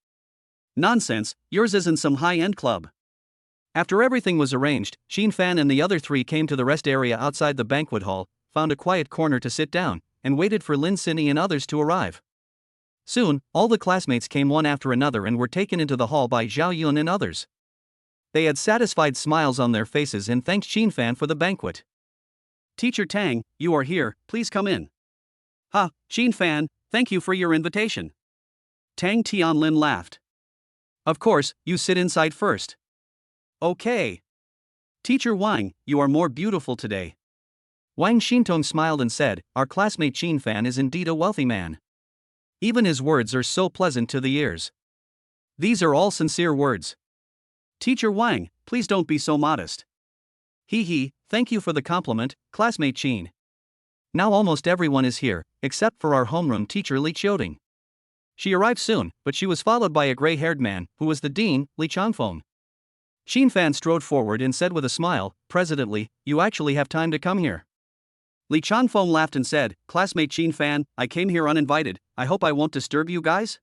Nonsense, yours isn't some high-end club. After everything was arranged, Qin Fan and the other 3 came to the rest area outside the banquet hall, found a quiet corner to sit down, and waited for Lin Xinyi and others to arrive. Soon, all the classmates came one after another and were taken into the hall by Zhao Yun and others. They had satisfied smiles on their faces and thanked Qin Fan for the banquet. Teacher Tang, you are here, please come in. Ha, Qin Fan, thank you for your invitation. Tang Tianlin laughed. Of course, you sit inside first. Okay. Teacher Wang, you are more beautiful today. Wang Xintong smiled and said, our classmate Qin Fan is indeed a wealthy man. Even his words are so pleasant to the ears. These are all sincere words. Teacher Wang, please don't be so modest. Hee, thank you for the compliment, classmate Qin. Now almost everyone is here, except for our homeroom teacher Li Qiuding. She arrived soon, but she was followed by a gray-haired man, who was the dean, Li Changfeng. Qin Fan strode forward and said with a smile, President Li, you actually have time to come here. Li Changfeng laughed and said, Classmate Qin Fan, I came here uninvited, I hope I won't disturb you guys?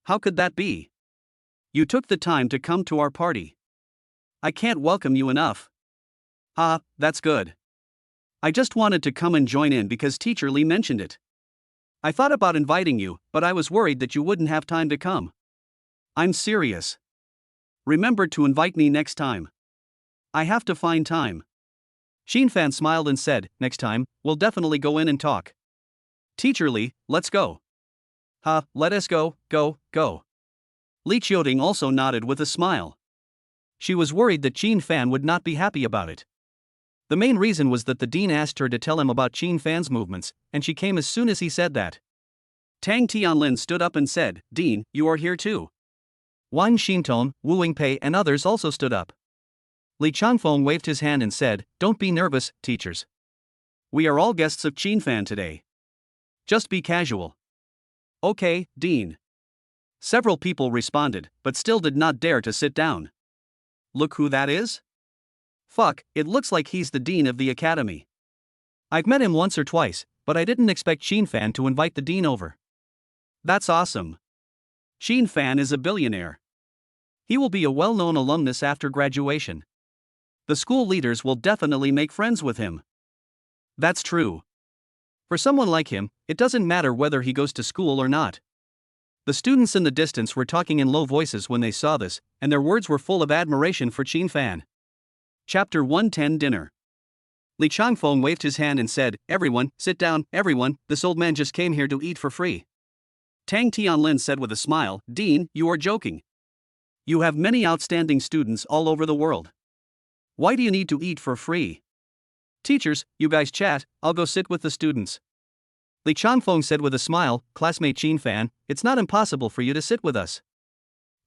How could that be? You took the time to come to our party. I can't welcome you enough. Ah, that's good. I just wanted to come and join in because Teacher Li mentioned it. I thought about inviting you, but I was worried that you wouldn't have time to come. I'm serious. Remember to invite me next time. I have to find time. Qin Fan smiled and said, next time, we'll definitely go in and talk. Teacher Li, let's go. Let us go. Li Qiuding also nodded with a smile. She was worried that Qin Fan would not be happy about it. The main reason was that the dean asked her to tell him about Qin Fan's movements, and she came as soon as he said that. Tang Tianlin stood up and said, Dean, you are here too. Wang Xintong, Wu Wingpei and others also stood up. Li Changfeng waved his hand and said, don't be nervous, teachers. We are all guests of Qin Fan today. Just be casual. Okay, Dean. Several people responded, but still did not dare to sit down. Look who that is? Fuck, it looks like he's the dean of the academy. I've met him once or twice, but I didn't expect Qin Fan to invite the dean over. That's awesome. Qin Fan is a billionaire. He will be a well-known alumnus after graduation. The school leaders will definitely make friends with him. That's true. For someone like him, it doesn't matter whether he goes to school or not. The students in the distance were talking in low voices when they saw this, and their words were full of admiration for Qin Fan. Chapter 110 Dinner. Li Changfeng waved his hand and said, everyone, sit down, everyone, this old man just came here to eat for free. Tang Tianlin said with a smile, Dean, you are joking. You have many outstanding students all over the world. Why do you need to eat for free? Teachers, you guys chat, I'll go sit with the students. Li Changfeng said with a smile, classmate Qin Fan, it's not impossible for you to sit with us.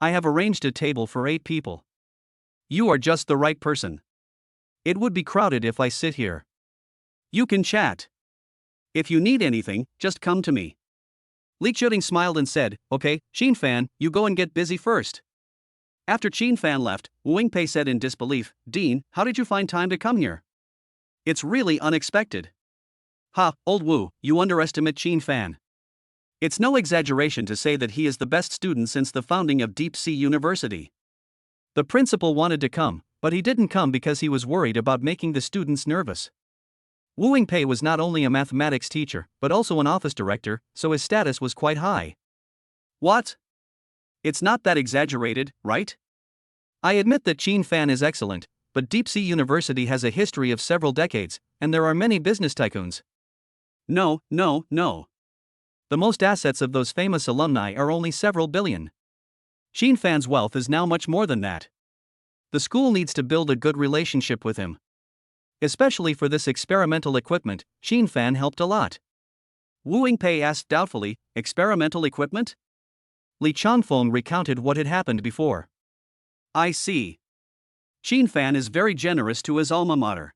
I have arranged a table for 8 people. You are just the right person. It would be crowded if I sit here. You can chat. If you need anything, just come to me. Li Qiuting smiled and said, okay, Qin Fan, you go and get busy first. After Qin Fan left, Wu Wingpei said in disbelief, Dean, how did you find time to come here? It's really unexpected. Ha, old Wu, you underestimate Qin Fan. It's no exaggeration to say that he is the best student since the founding of Deep Sea University. The principal wanted to come, but he didn't come because he was worried about making the students nervous. Wu Wingpei was not only a mathematics teacher, but also an office director, so his status was quite high. What? It's not that exaggerated, right? I admit that Qin Fan is excellent, but Deep Sea University has a history of several decades, and there are many business tycoons. No. The most assets of those famous alumni are only several billion. Qin Fan's wealth is now much more than that. The school needs to build a good relationship with him. Especially for this experimental equipment, Qin Fan helped a lot. Wu Wingpei asked doubtfully, experimental equipment? Li Changfeng recounted what had happened before. I see. Qin Fan is very generous to his alma mater.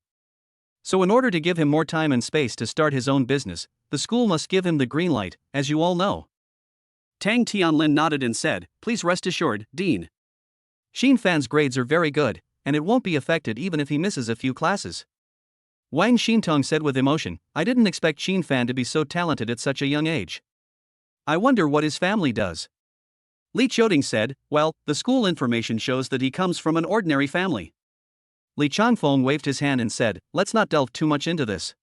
So in order to give him more time and space to start his own business, the school must give him the green light, as you all know. Tang Tianlin nodded and said, please rest assured, Dean. Qin Fan's grades are very good, and it won't be affected even if he misses a few classes. Wang Xintong said with emotion, I didn't expect Qin Fan to be so talented at such a young age. I wonder what his family does. Li Qiuting said, well, the school information shows that he comes from an ordinary family. Li Changfeng waved his hand and said, let's not delve too much into this.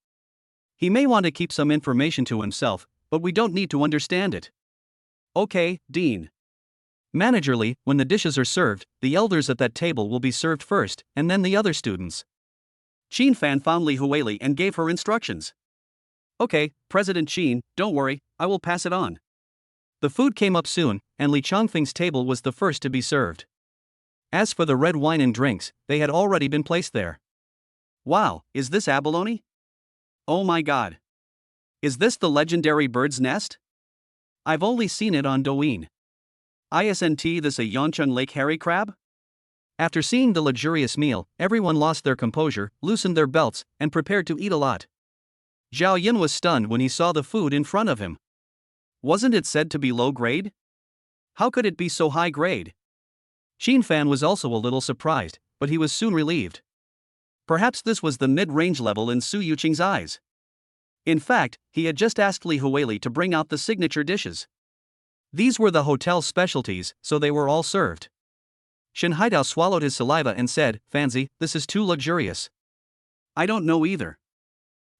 He may want to keep some information to himself, but we don't need to understand it. Okay, Dean. Managerly, when the dishes are served, the elders at that table will be served first, and then the other students. Qin Fan found Li Huili and gave her instructions. Okay, President Qin, don't worry, I will pass it on. The food came up soon, and Li Changfeng's table was the first to be served. As for the red wine and drinks, they had already been placed there. Wow, is this abalone? Oh my god. Is this the legendary bird's nest? I've only seen it on Douyin. Isn't this a Yangcheng Lake hairy crab? After seeing the luxurious meal, everyone lost their composure, loosened their belts, and prepared to eat a lot. Zhao Yin was stunned when he saw the food in front of him. Wasn't it said to be low grade? How could it be so high grade? Qin Fan was also a little surprised, but he was soon relieved. Perhaps this was the mid-range level in Su Yuqing's eyes. In fact, he had just asked Li Huili to bring out the signature dishes. These were the hotel's specialties, so they were all served. Shen Haidao swallowed his saliva and said, Fanzi, this is too luxurious. I don't know either.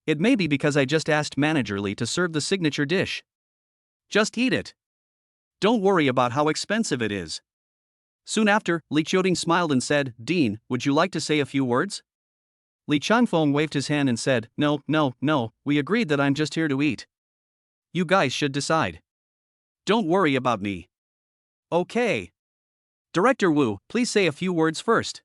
It may be because I just asked Manager Li to serve the signature dish. Just eat it. Don't worry about how expensive it is. Soon after, Li Qiuting smiled and said, Dean, would you like to say a few words? Li Changfeng waved his hand and said, No, we agreed that I'm just here to eat. You guys should decide. Don't worry about me. Okay. Director Wu, please say a few words first.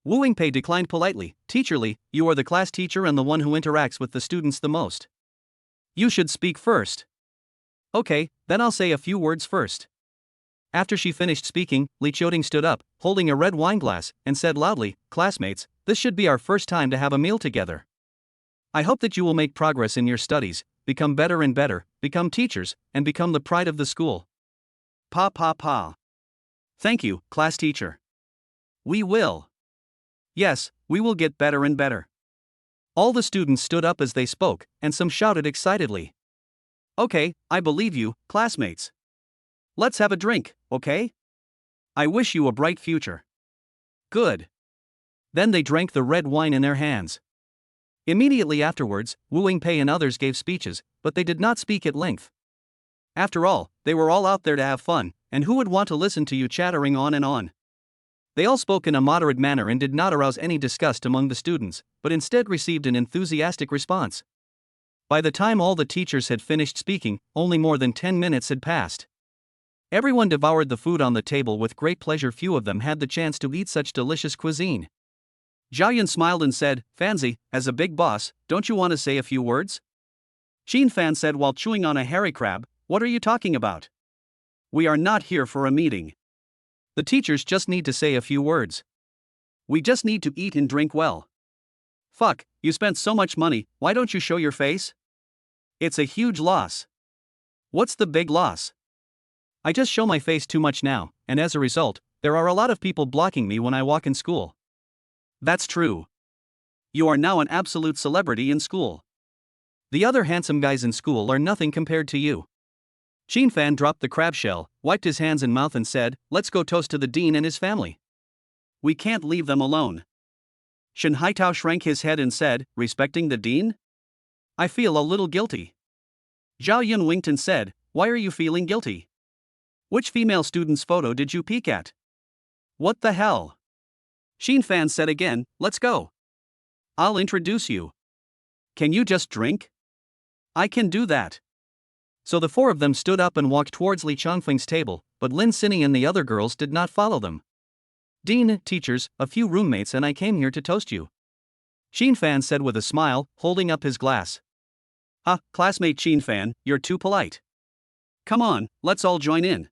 Wu Wingpei declined politely, Teacher Li, you are the class teacher and the one who interacts with the students the most. You should speak first. Okay, then I'll say a few words first. After she finished speaking, Li Qiuting stood up, holding a red wine glass, and said loudly, Classmates, this should be our first time to have a meal together. I hope that you will make progress in your studies, become better and better, become teachers, and become the pride of the school. Pa. Thank you, class teacher. We will. Yes, we will get better and better. All the students stood up as they spoke, and some shouted excitedly. Okay, I believe you, classmates. Let's have a drink, okay? I wish you a bright future. Good. Then they drank the red wine in their hands. Immediately afterwards, Wu Wingpei and others gave speeches, but they did not speak at length. After all, they were all out there to have fun, and who would want to listen to you chattering on and on? They all spoke in a moderate manner and did not arouse any disgust among the students, but instead received an enthusiastic response. By the time all the teachers had finished speaking, only more than 10 minutes had passed. Everyone devoured the food on the table with great pleasure. Few of them had the chance to eat such delicious cuisine. Zhao Yan smiled and said, Fanzi, as a big boss, don't you want to say a few words? Qin Fan said while chewing on a hairy crab, what are you talking about? We are not here for a meeting. The teachers just need to say a few words. We just need to eat and drink well. Fuck, you spent so much money, why don't you show your face? It's a huge loss. What's the big loss? I just show my face too much now, and as a result, there are a lot of people blocking me when I walk in school. That's true. You are now an absolute celebrity in school. The other handsome guys in school are nothing compared to you. Fan dropped the crab shell, wiped his hands and mouth and said, "Let's go toast to the dean and his family. We can't leave them alone." Shen Haitao shrank his head and said, "Respecting the dean? I feel a little guilty." Zhao Yun winked and said, "Why are you feeling guilty? Which female student's photo did you peek at?" "What the hell?" Fan said again, "Let's go. I'll introduce you. Can you just drink?" "I can do that." So the four of them stood up and walked towards Li Chongfeng's table, but Lin Sinny and the other girls did not follow them. "Dean, teachers, a few roommates and I came here to toast you," Fan said with a smile, holding up his glass. Classmate Fan, you're too polite. Come on, let's all join in,"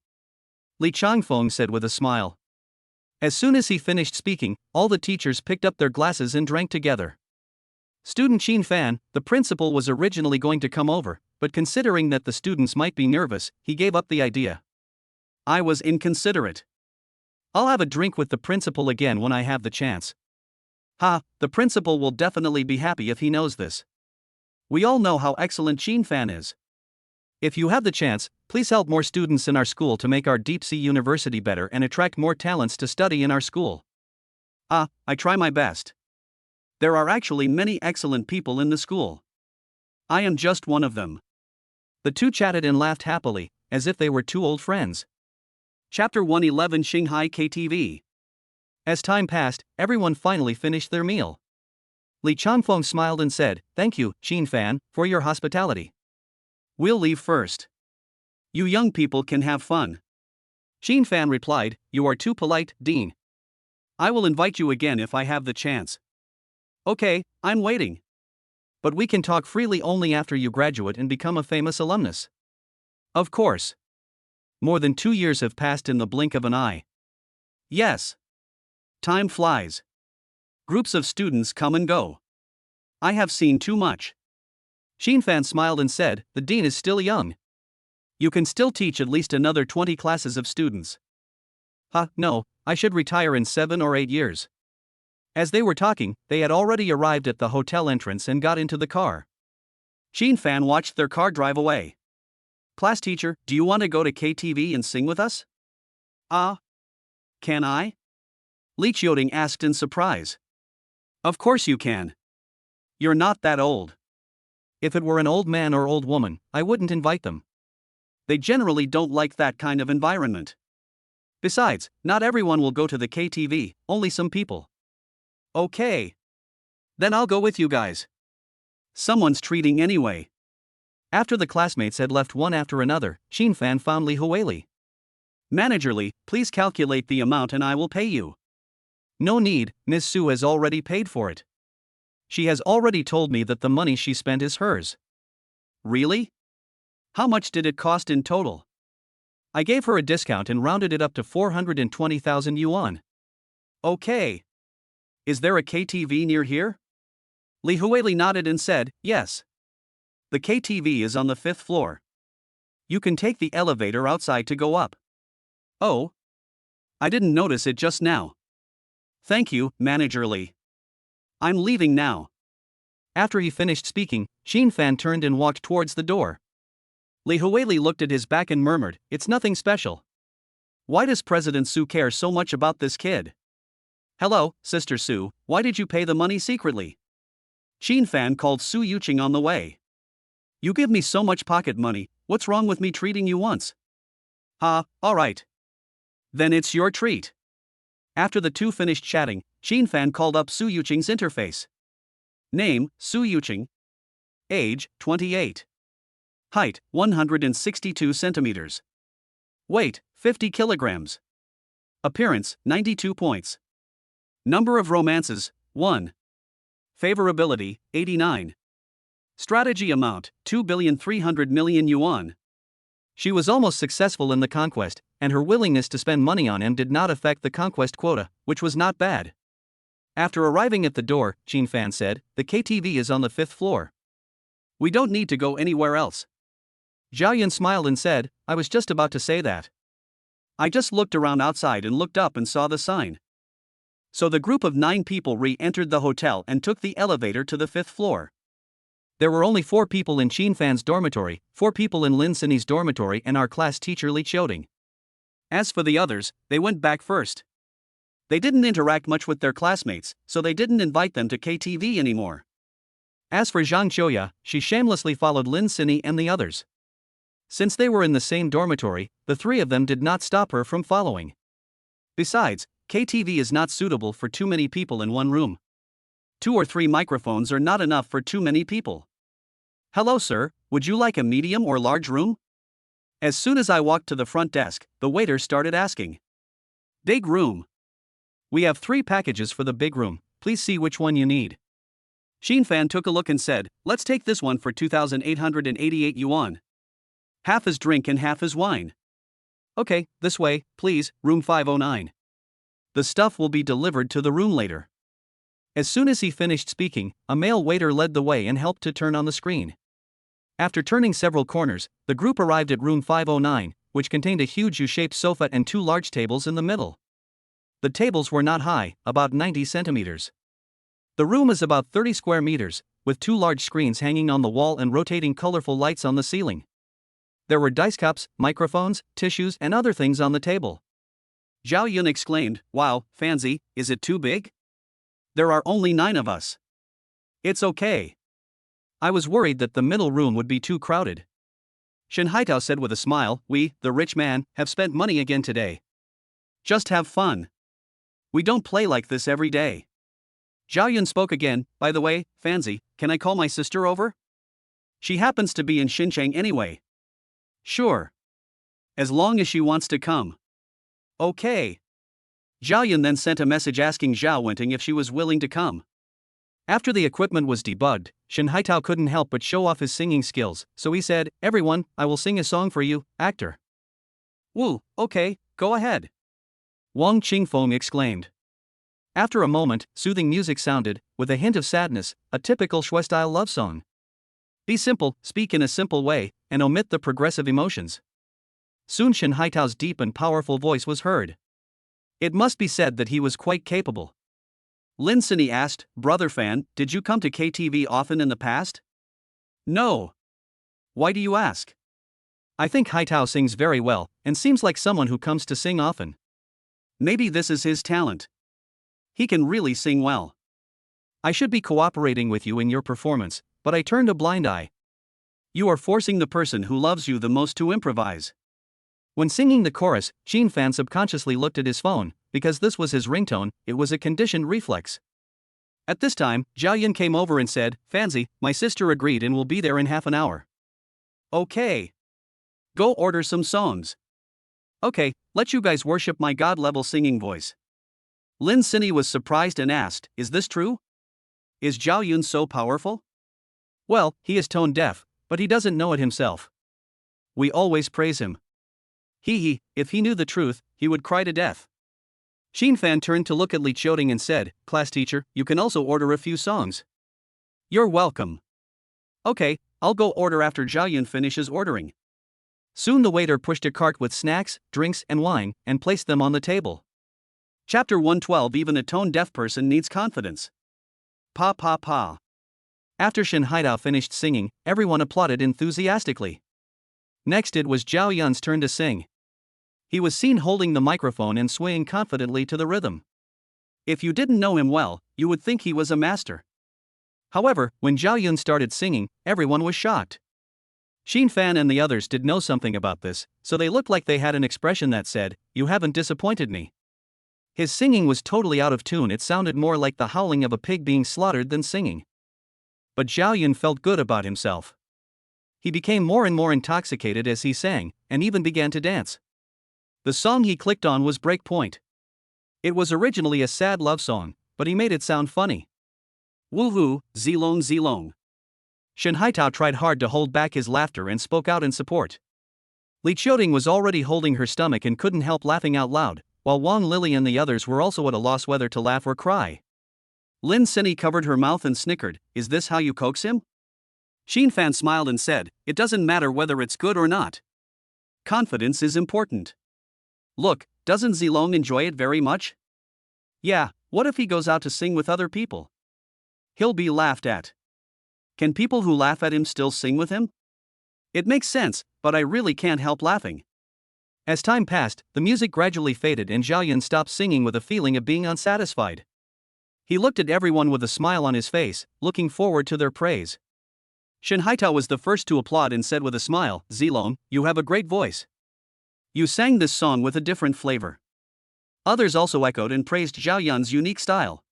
Li Chongfeng said with a smile. As soon as he finished speaking, all the teachers picked up their glasses and drank together. Student Fan, the principal, was originally going to come over, but considering that the students might be nervous, he gave up the idea. "I was inconsiderate. I'll have a drink with the principal again when I have the chance." The principal will definitely be happy if he knows this. We all know how excellent Fan is. If you have the chance, please help more students in our school to make our deep sea university better and attract more talents to study in our school. I try my best. There are actually many excellent people in the school. I am just one of them. The two chatted and laughed happily, as if they were two old friends. Chapter 111 Shanghai KTV. As time passed, everyone finally finished their meal. Li Chongfeng smiled and said, "Thank you, Fan, for your hospitality. We'll leave first. You young people can have fun." Fan replied, "You are too polite, Dean. I will invite you again if I have the chance." "Okay, I'm waiting. But we can talk freely only after you graduate and become a famous alumnus." "Of course." More than 2 years have passed in the blink of an eye. Yes. Time flies. Groups of students come and go. I have seen too much. Fan smiled and said, "The dean is still young. You can still teach at least another 20 classes of students." No, I should retire in 7 or 8 years. As they were talking, they had already arrived at the hotel entrance and got into the car. Fan watched their car drive away. "Class teacher, do you want to go to KTV and sing with us?" Can I?" Li Qiuting asked in surprise. "Of course you can. You're not that old. If it were an old man or old woman, I wouldn't invite them. They generally don't like that kind of environment. Besides, not everyone will go to the KTV, only some people." "Okay. Then I'll go with you guys. Someone's treating anyway." After the classmates had left one after another, Fan found Li Huili. "Manager Li, please calculate the amount and I will pay you." "No need, Ms. Su has already paid for it. She has already told me that the money she spent is hers." "Really? How much did it cost in total?" "I gave her a discount and rounded it up to 420,000 yuan." "Okay. Is there a KTV near here?" Li Huili nodded and said, "Yes. The KTV is on the 5th floor. You can take the elevator outside to go up." "Oh. I didn't notice it just now. Thank you, Manager Li. I'm leaving now." After he finished speaking, Fan turned and walked towards the door. Li Huili looked at his back and murmured, "It's nothing special. Why does President Su care so much about this kid?" "Hello, Sister Su, why did you pay the money secretly?" Fan called Su Yuqing on the way. "You give me so much pocket money, what's wrong with me treating you once?" Alright. Then it's your treat." After the two finished chatting, Fan called up Su Yuqing's interface. Name, Su Yuqing. Age, 28. Height, 162 centimeters. Weight, 50 kilograms. Appearance, 92 points. Number of romances, 1. Favorability, 89. Strategy amount, 2,300,000,000 yuan. She was almost successful in the conquest, and her willingness to spend money on him did not affect the conquest quota, which was not bad. After arriving at the door, Fan said, "The KTV is on the 5th floor. We don't need to go anywhere else." Zhao Yun smiled and said, I was just about to say that. I just looked around outside and looked up and saw the sign. So the group of 9 people re-entered the hotel and took the elevator to the 5th floor. There were only 4 people in Qin Fan's dormitory, 4 people in Lin Sini's dormitory and our class teacher Li Qiuting. As for the others, they went back first. They didn't interact much with their classmates, so they didn't invite them to KTV anymore. As for Zhang Qiuya, she shamelessly followed Lin Sini and the others. Since they were in the same dormitory, the 3 of them did not stop her from following. Besides, KTV is not suitable for too many people in one room. 2 or 3 microphones are not enough for too many people. Hello sir, would you like a medium or large room? As soon as I walked to the front desk, the waiter started asking. Big room. We have 3 packages for the big room, please see which one you need. Qin Fan took a look and said, let's take this one for 2,888 yuan. Half is drink and half is wine. Okay, this way, please, room 509. The stuff will be delivered to the room later. As soon as he finished speaking, a male waiter led the way and helped to turn on the screen. After turning several corners, the group arrived at room 509, which contained a huge U-shaped sofa and 2 large tables in the middle. The tables were not high, about 90 centimeters. The room is about 30 square meters, with 2 large screens hanging on the wall and rotating colorful lights on the ceiling. There were dice cups, microphones, tissues, and other things on the table. Zhao Yun exclaimed, wow, Fanzi, is it too big? There are only 9 of us. It's okay. I was worried that the middle room would be too crowded. Shen Haitao said with a smile, we, the rich man, have spent money again today. Just have fun. We don't play like this every day. Zhao Yun spoke again, by the way, Fanzi, can I call my sister over? She happens to be in Xinjiang anyway. Sure. As long as she wants to come. Okay. Zhao Yun then sent a message asking Zhao Wenting if she was willing to come. After the equipment was debugged, Shen Haitao couldn't help but show off his singing skills, so he said, everyone, I will sing a song for you, actor. Woo, okay, go ahead. Wang Qingfeng exclaimed. After a moment, soothing music sounded, with a hint of sadness, a typical Shui-style love song. Be simple, speak in a simple way, and omit the progressive emotions. Soon Shen Haitao's deep and powerful voice was heard. It must be said that he was quite capable. Lin Sini asked, Brother Fan, did you come to KTV often in the past? No. Why do you ask? I think Haitao sings very well, and seems like someone who comes to sing often. Maybe this is his talent. He can really sing well. I should be cooperating with you in your performance, but I turned a blind eye. You are forcing the person who loves you the most to improvise. When singing the chorus, Qin Fan subconsciously looked at his phone, because this was his ringtone, it was a conditioned reflex. At this time, Zhao Yun came over and said, Fanzi, my sister agreed and will be there in half an hour. Okay. Go order some songs. Okay, let you guys worship my god-level singing voice. Lin Sini was surprised and asked, is this true? Is Zhao Yun so powerful? Well, he is tone deaf, but he doesn't know it himself. We always praise him. If he knew the truth, he would cry to death. Qin Fan turned to look at Li Qiuting and said, class teacher, you can also order a few songs. You're welcome. Okay, I'll go order after Zhao Yun finishes ordering. Soon the waiter pushed a cart with snacks, drinks, and wine, and placed them on the table. Chapter 112. Even a tone-deaf person needs confidence. Pa pa pa. After Shen Haitao finished singing, everyone applauded enthusiastically. Next it was Zhao Yun's turn to sing. He was seen holding the microphone and swaying confidently to the rhythm. If you didn't know him well, you would think he was a master. However, when Zhao Yun started singing, everyone was shocked. Qin Fan and the others did know something about this, so they looked like they had an expression that said, you haven't disappointed me. His singing was totally out of tune. It sounded more like the howling of a pig being slaughtered than singing. But Zhao Yun felt good about himself. He became more and more intoxicated as he sang, and even began to dance. The song he clicked on was Breakpoint. It was originally a sad love song, but he made it sound funny. Woohoo, Zilong Zilong. Shen Haitao tried hard to hold back his laughter and spoke out in support. Li Qiuting was already holding her stomach and couldn't help laughing out loud, while Wang Lily and the others were also at a loss whether to laugh or cry. Lin Sini covered her mouth and snickered, is this how you coax him? Xin Fan smiled and said, "It doesn't matter whether it's good or not. Confidence is important. Look, doesn't Zilong enjoy it very much? Yeah, what if he goes out to sing with other people? He'll be laughed at. Can people who laugh at him still sing with him? It makes sense, but I really can't help laughing." As time passed, the music gradually faded and Zhao Yun stopped singing with a feeling of being unsatisfied. He looked at everyone with a smile on his face, looking forward to their praise. Shen Haitao was the first to applaud and said with a smile, "Zilong, you have a great voice. You sang this song with a different flavor." Others also echoed and praised Zhao Yun's unique style.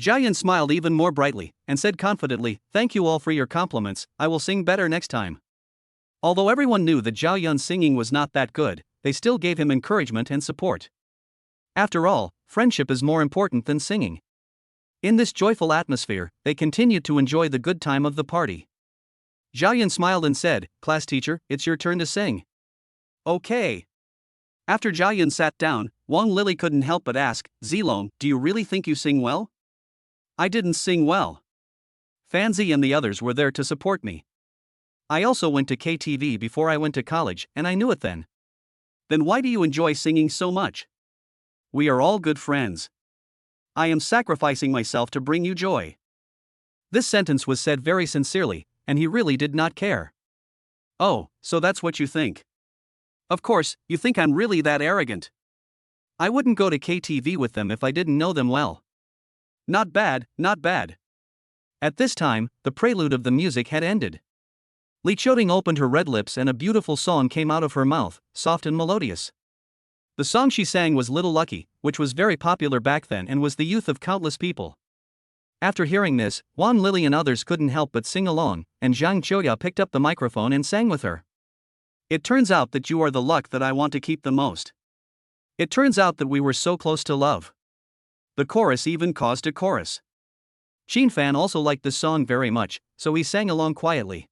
Zhao Yun smiled even more brightly, and said confidently, "Thank you all for your compliments, I will sing better next time." Although everyone knew that Zhao Yun's singing was not that good, they still gave him encouragement and support. After all, friendship is more important than singing. In this joyful atmosphere, they continued to enjoy the good time of the party. Zhao Yun smiled and said, "Class teacher, it's your turn to sing." "Okay." After Zhao Yun sat down, Wang Lily couldn't help but ask, "Zilong, do you really think you sing well?" "I didn't sing well. Fanzi and the others were there to support me. I also went to KTV before I went to college, and I knew it then." "Then why do you enjoy singing so much?" "We are all good friends. I am sacrificing myself to bring you joy." This sentence was said very sincerely, and he really did not care. "Oh, so that's what you think. Of course, you think I'm really that arrogant. I wouldn't go to KTV with them if I didn't know them well." "Not bad, not bad." At this time, the prelude of the music had ended. Li Choding opened her red lips and a beautiful song came out of her mouth, soft and melodious. The song she sang was Little Lucky, which was very popular back then and was the youth of countless people. After hearing this, Wan Lily and others couldn't help but sing along, and Zhang Qiuya picked up the microphone and sang with her. "It turns out that you are the luck that I want to keep the most. It turns out that we were so close to love." The chorus even caused a chorus. Xin Fan also liked this song very much, so he sang along quietly.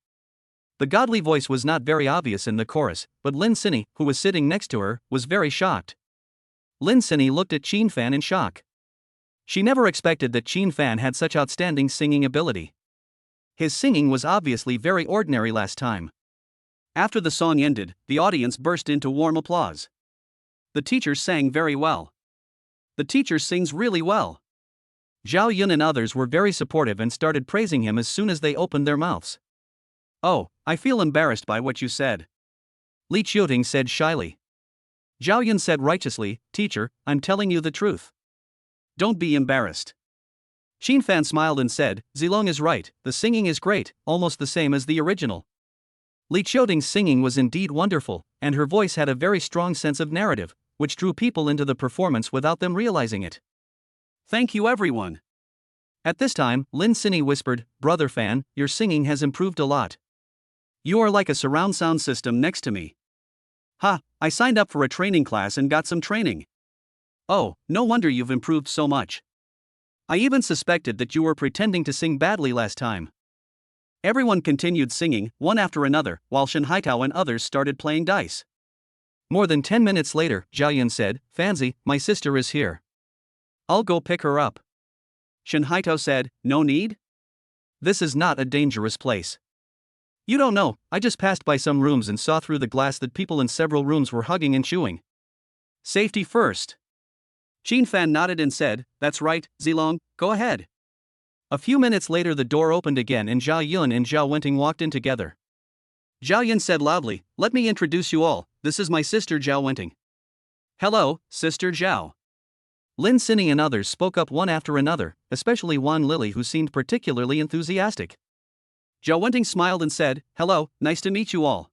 The godly voice was not very obvious in the chorus, but Lin Sinny, who was sitting next to her, was very shocked. Lin Sinny looked at Xin Fan in shock. She never expected that Xin Fan had such outstanding singing ability. His singing was obviously very ordinary last time. After the song ended, the audience burst into warm applause. The teacher sang very well. The teacher sings really well. Zhao Yun and others were very supportive and started praising him as soon as they opened their mouths. "Oh, I feel embarrassed by what you said," Li Qiuting said shyly. Zhao Yun said righteously, "Teacher, I'm telling you the truth. Don't be embarrassed." Xin Fan smiled and said, "Zilong is right, the singing is great, almost the same as the original." Li Qiuting's singing was indeed wonderful, and her voice had a very strong sense of narrative, which drew people into the performance without them realizing it. "Thank you everyone." At this time, Lin Sinny whispered, "Brother Fan, your singing has improved a lot. You are like a surround sound system next to me." "Ha, I signed up for a training class and got some training." "Oh, no wonder you've improved so much. I even suspected that you were pretending to sing badly last time." Everyone continued singing, one after another, while Shen Haitao and others started playing dice. More than 10 minutes later, Zhao Yun said, "Fanzi, my sister is here. I'll go pick her up." Shen Haitao said, "No need? This is not a dangerous place. You don't know, I just passed by some rooms and saw through the glass that people in several rooms were hugging and chewing. Safety first." Xin Fan nodded and said, "That's right, Zilong, go ahead." A few minutes later the door opened again and Zhao Yun and Zhao Wenting walked in together. Zhao Yun said loudly, "Let me introduce you all, this is my sister Zhao Wenting." "Hello, Sister Zhao." Lin Sinny and others spoke up one after another, especially Wan Lily, who seemed particularly enthusiastic. Zhao Wenting smiled and said, "Hello, nice to meet you all."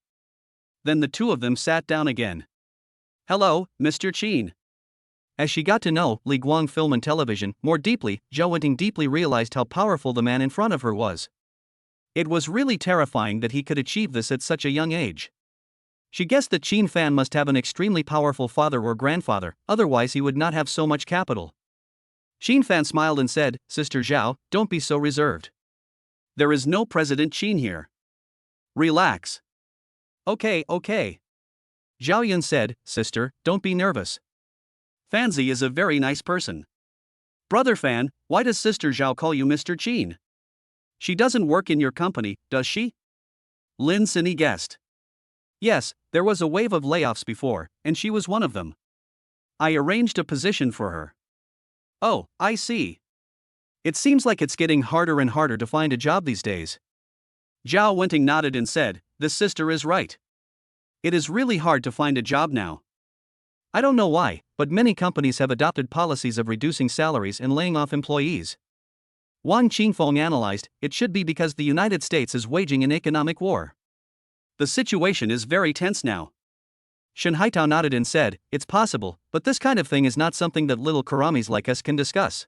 Then the two of them sat down again. "Hello, Mr. Qin." As she got to know Li Guang Film and Television more deeply, Zhao Wenting deeply realized how powerful the man in front of her was. It was really terrifying that he could achieve this at such a young age. She guessed that Qin Fan must have an extremely powerful father or grandfather, otherwise he would not have so much capital. Qin Fan smiled and said, "Sister Zhao, don't be so reserved. There is no President Qin here. Relax." Okay. Zhao Yun said, "Sister, don't be nervous. Fanzi is a very nice person. Brother Fan, why does Sister Zhao call you Mr. Qin?" She doesn't work in your company, does she? Lin Sinny guessed. Yes, there was a wave of layoffs before, and she was one of them. I arranged a position for her. Oh, I see. It seems like it's getting harder and harder to find a job these days. Zhao Wenting nodded and said, "This sister is right. It is really hard to find a job now. I don't know why, but many companies have adopted policies of reducing salaries and laying off employees." Wang Qingfeng analyzed, it should be because the United States is waging an economic war. The situation is very tense now. Shen Haitao nodded and said, "It's possible, but this kind of thing is not something that little karamis like us can discuss."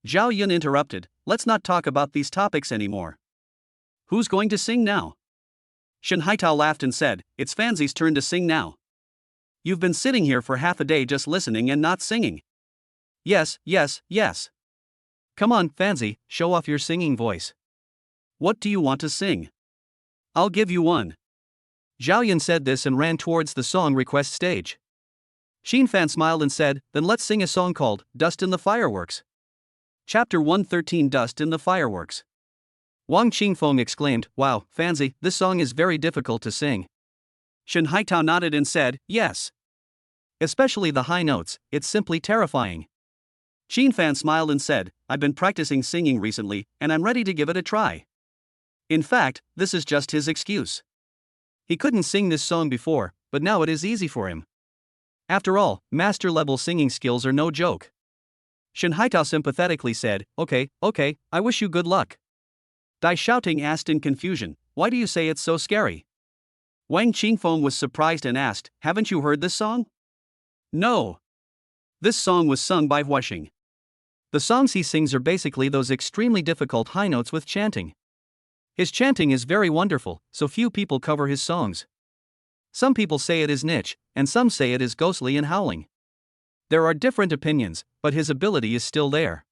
Zhao Yun interrupted, "Let's not talk about these topics anymore. Who's going to sing now?" Shen Haitao laughed and said, "It's Fanzy's turn to sing now. You've been sitting here for half a day just listening and not singing." "Yes, yes, yes. Come on, Fanzy, show off your singing voice. What do you want to sing? I'll give you one." Zhao Yun said this and ran towards the song request stage. Xin Fan smiled and said, "Then let's sing a song called Dust in the Fireworks." Chapter 113, Dust in the Fireworks. Wang Qingfeng exclaimed, "Wow, Fanzy, this song is very difficult to sing." Shen Haitao nodded and said, "Yes. Especially the high notes, it's simply terrifying." Xin Fan smiled and said, "I've been practicing singing recently, and I'm ready to give it a try." In fact, this is just his excuse. He couldn't sing this song before, but now it is easy for him. After all, master-level singing skills are no joke. Shen Haitao sympathetically said, Okay, I wish you good luck." Dai Xiaoting asked in confusion, "Why do you say it's so scary?" Wang Qingfeng was surprised and asked, "Haven't you heard this song?" "No. This song was sung by Huashing. The songs he sings are basically those extremely difficult high notes with chanting. His chanting is very wonderful, so few people cover his songs. Some people say it is niche, and some say it is ghostly and howling. There are different opinions, but his ability is still there.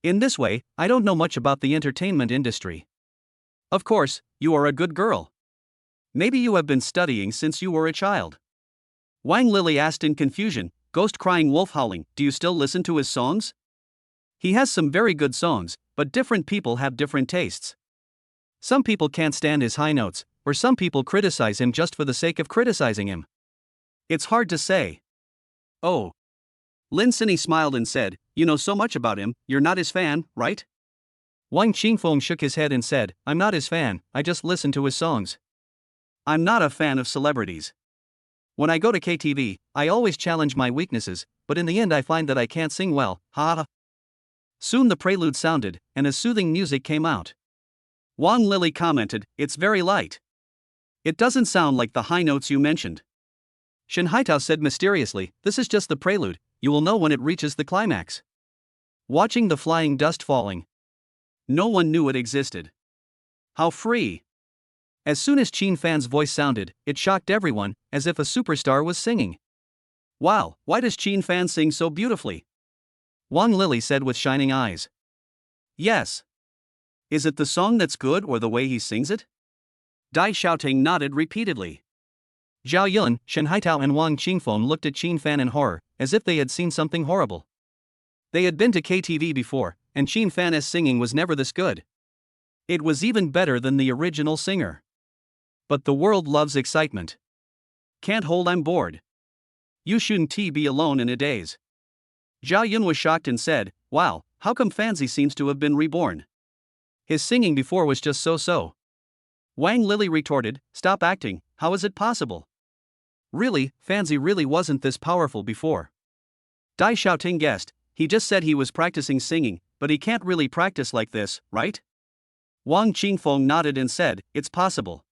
In this way, I don't know much about the entertainment industry." "Of course, you are a good girl. Maybe you have been studying since you were a child." Wang Lily asked in confusion, "Ghost crying wolf howling, do you still listen to his songs?" "He has some very good songs, but different people have different tastes. Some people can't stand his high notes, or some people criticize him just for the sake of criticizing him. It's hard to say." "Oh." Lin Sinny smiled and said, "You know so much about him, you're not his fan, right?" Wang Qingfeng shook his head and said, "I'm not his fan, I just listen to his songs. I'm not a fan of celebrities. When I go to KTV, I always challenge my weaknesses, but in the end I find that I can't sing well, ha ha." Soon the prelude sounded, and a soothing music came out. Wang Lily commented, "It's very light. It doesn't sound like the high notes you mentioned." Shen Haitao said mysteriously, "This is just the prelude, you will know when it reaches the climax." Watching the flying dust falling. No one knew it existed. How free. As soon as Qin Fan's voice sounded, it shocked everyone, as if a superstar was singing. "Wow, why does Qin Fan sing so beautifully?" Wang Lily said with shining eyes. "Yes. Is it the song that's good or the way he sings it?" Dai Xiaoting nodded repeatedly. Zhao Yun, Shen Haitao and Wang Qingfeng looked at Qin Fan in horror, as if they had seen something horrible. They had been to KTV before, and Qin Fan's singing was never this good. It was even better than the original singer. But the world loves excitement. Can't hold, I'm bored. You shouldn't be alone in a daze. Zhao Yun was shocked and said, "Wow, how come Fanzy seems to have been reborn? His singing before was just so." Wang Lily retorted, "Stop acting, how is it possible? Really, Fanzy really wasn't this powerful before." Dai Xiaoting guessed, "He just said he was practicing singing, but he can't really practice like this, right?" Wang Qingfeng nodded and said, "It's possible.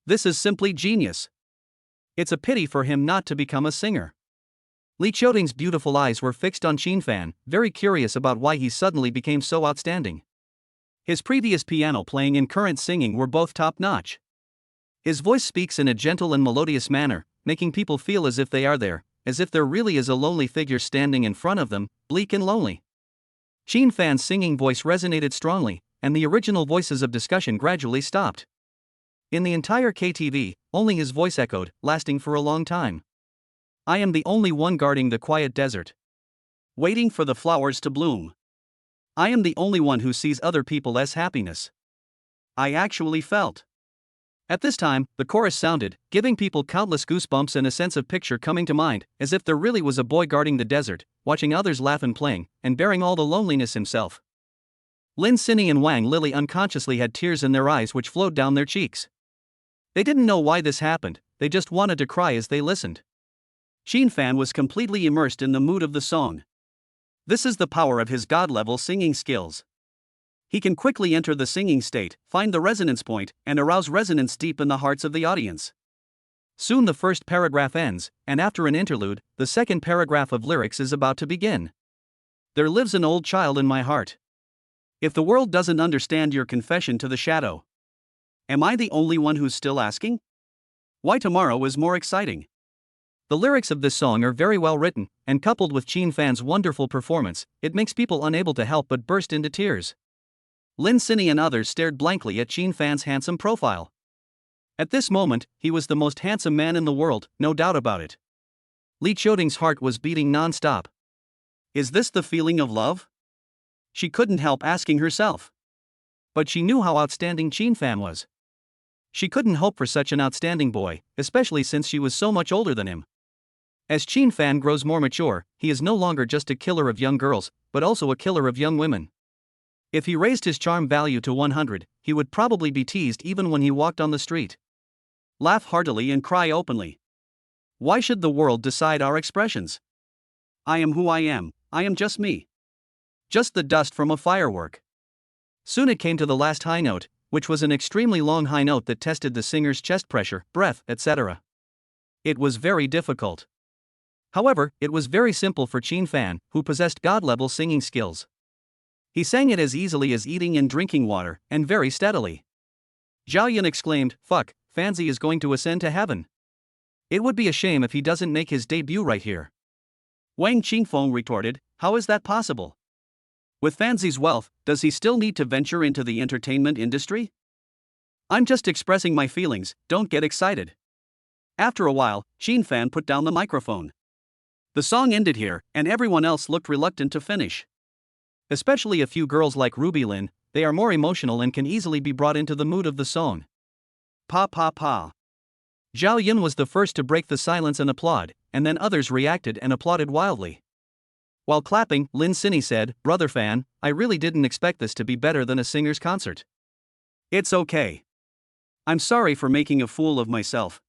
This is simply genius. It's a pity for him not to become a singer." Li Qiuting's beautiful eyes were fixed on Qin Fan, very curious about why he suddenly became so outstanding. His previous piano playing and current singing were both top-notch. His voice speaks in a gentle and melodious manner, making people feel as if they are there, as if there really is a lonely figure standing in front of them, bleak and lonely. Qin Fan's singing voice resonated strongly, and the original voices of discussion gradually stopped. In the entire KTV, only his voice echoed, lasting for a long time. "I am the only one guarding the quiet desert, waiting for the flowers to bloom. I am the only one who sees other people as happiness. I actually felt. At this time, the chorus sounded, giving people countless goosebumps and a sense of picture coming to mind, as if there really was a boy guarding the desert, watching others laugh and playing, and bearing all the loneliness himself. Lin Sinny and Wang Lily unconsciously had tears in their eyes which flowed down their cheeks. They didn't know why this happened, they just wanted to cry as they listened. Xin Fan was completely immersed in the mood of the song. This is the power of his God-level singing skills. He can quickly enter the singing state, find the resonance point, and arouse resonance deep in the hearts of the audience. Soon the first paragraph ends, and after an interlude, the second paragraph of lyrics is about to begin. There lives an old child in my heart. If the world doesn't understand your confession to the shadow, am I the only one who's still asking? Why tomorrow is more exciting? The lyrics of this song are very well written, and coupled with Xin Fan's wonderful performance, it makes people unable to help but burst into tears. Lin Sinny and others stared blankly at Xin Fan's handsome profile. At this moment, he was the most handsome man in the world, no doubt about it. Li Qiuting's heart was beating non-stop. Is this the feeling of love? She couldn't help asking herself. But she knew how outstanding Xin Fan was. She couldn't hope for such an outstanding boy, especially since she was so much older than him. As Xin Fan grows more mature, he is no longer just a killer of young girls, but also a killer of young women. If he raised his charm value to 100, he would probably be teased even when he walked on the street. Laugh heartily and cry openly. Why should the world decide our expressions? I am who I am just me. Just the dust from a firework. Soon it came to the last high note, which was an extremely long high note that tested the singer's chest pressure, breath, etc. It was very difficult. However, it was very simple for Xin Fan, who possessed God-level singing skills. He sang it as easily as eating and drinking water, and very steadily. Zhao Yun exclaimed, "Fuck, Fanzi is going to ascend to heaven. It would be a shame if he doesn't make his debut right here." Wang Qingfeng retorted, "How is that possible? With Fanzi's wealth, does he still need to venture into the entertainment industry? I'm just expressing my feelings, don't get excited." After a while, Xin Fan put down the microphone. The song ended here, and everyone else looked reluctant to finish. Especially a few girls like Ruby Lin, they are more emotional and can easily be brought into the mood of the song. Pa pa pa. Zhao Yun was the first to break the silence and applaud, and then others reacted and applauded wildly. While clapping, Lin Sinny said, "Brother Fan, I really didn't expect this to be better than a singer's concert." "It's okay. I'm sorry for making a fool of myself."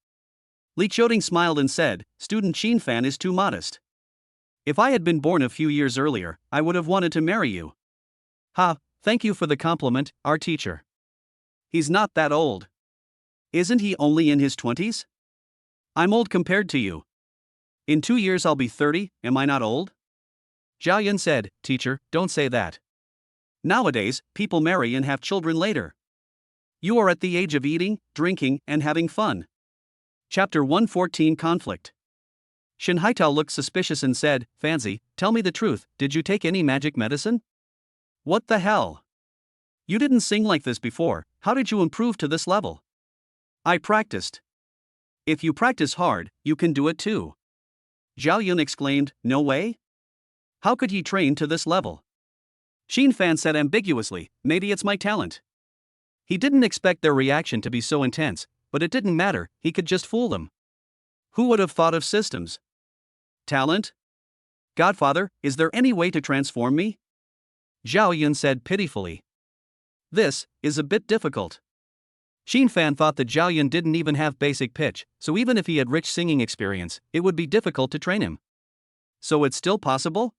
Li Qiuting smiled and said, "Student Xin Fan is too modest. If I had been born a few years earlier, I would have wanted to marry you." "Ha, thank you for the compliment, our teacher. He's not that old. Isn't he only in his 20s? I'm old compared to you. In 2 years I'll be 30, am I not old?" Zhao Yun said, "Teacher, don't say that. Nowadays, people marry and have children later. You are at the age of eating, drinking, and having fun." Chapter 114 Conflict. Shen Haitao looked suspicious and said, "Fanzi, tell me the truth, did you take any magic medicine? What the hell? You didn't sing like this before, how did you improve to this level?" "I practiced." "If you practice hard, you can do it too." Zhao Yun exclaimed, "No way? How could he train to this level?" Xin Fan said ambiguously, "Maybe it's my talent." He didn't expect their reaction to be so intense, but it didn't matter, he could just fool them. Who would have thought of systems? Talent? "Godfather, is there any way to transform me?" Zhao Yun said pitifully. "This is a bit difficult." Xin Fan thought that Zhao Yun didn't even have basic pitch, so even if he had rich singing experience, it would be difficult to train him. "So it's still possible?"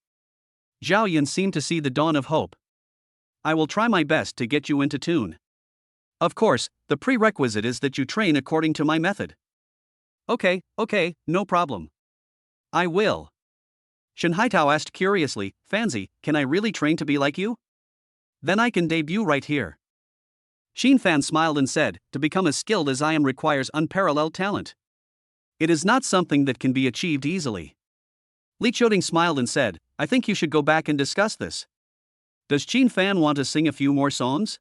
Zhao Yun seemed to see the dawn of hope. "I will try my best to get you into tune. Of course, the prerequisite is that you train according to my method." Okay, no problem. I will." Shen Haitao asked curiously, "Fanzi, can I really train to be like you? Then I can debut right here." Xin Fan smiled and said, "To become as skilled as I am requires unparalleled talent. It is not something that can be achieved easily." Li Qiuting smiled and said, "I think you should go back and discuss this. Does Xin Fan want to sing a few more songs?"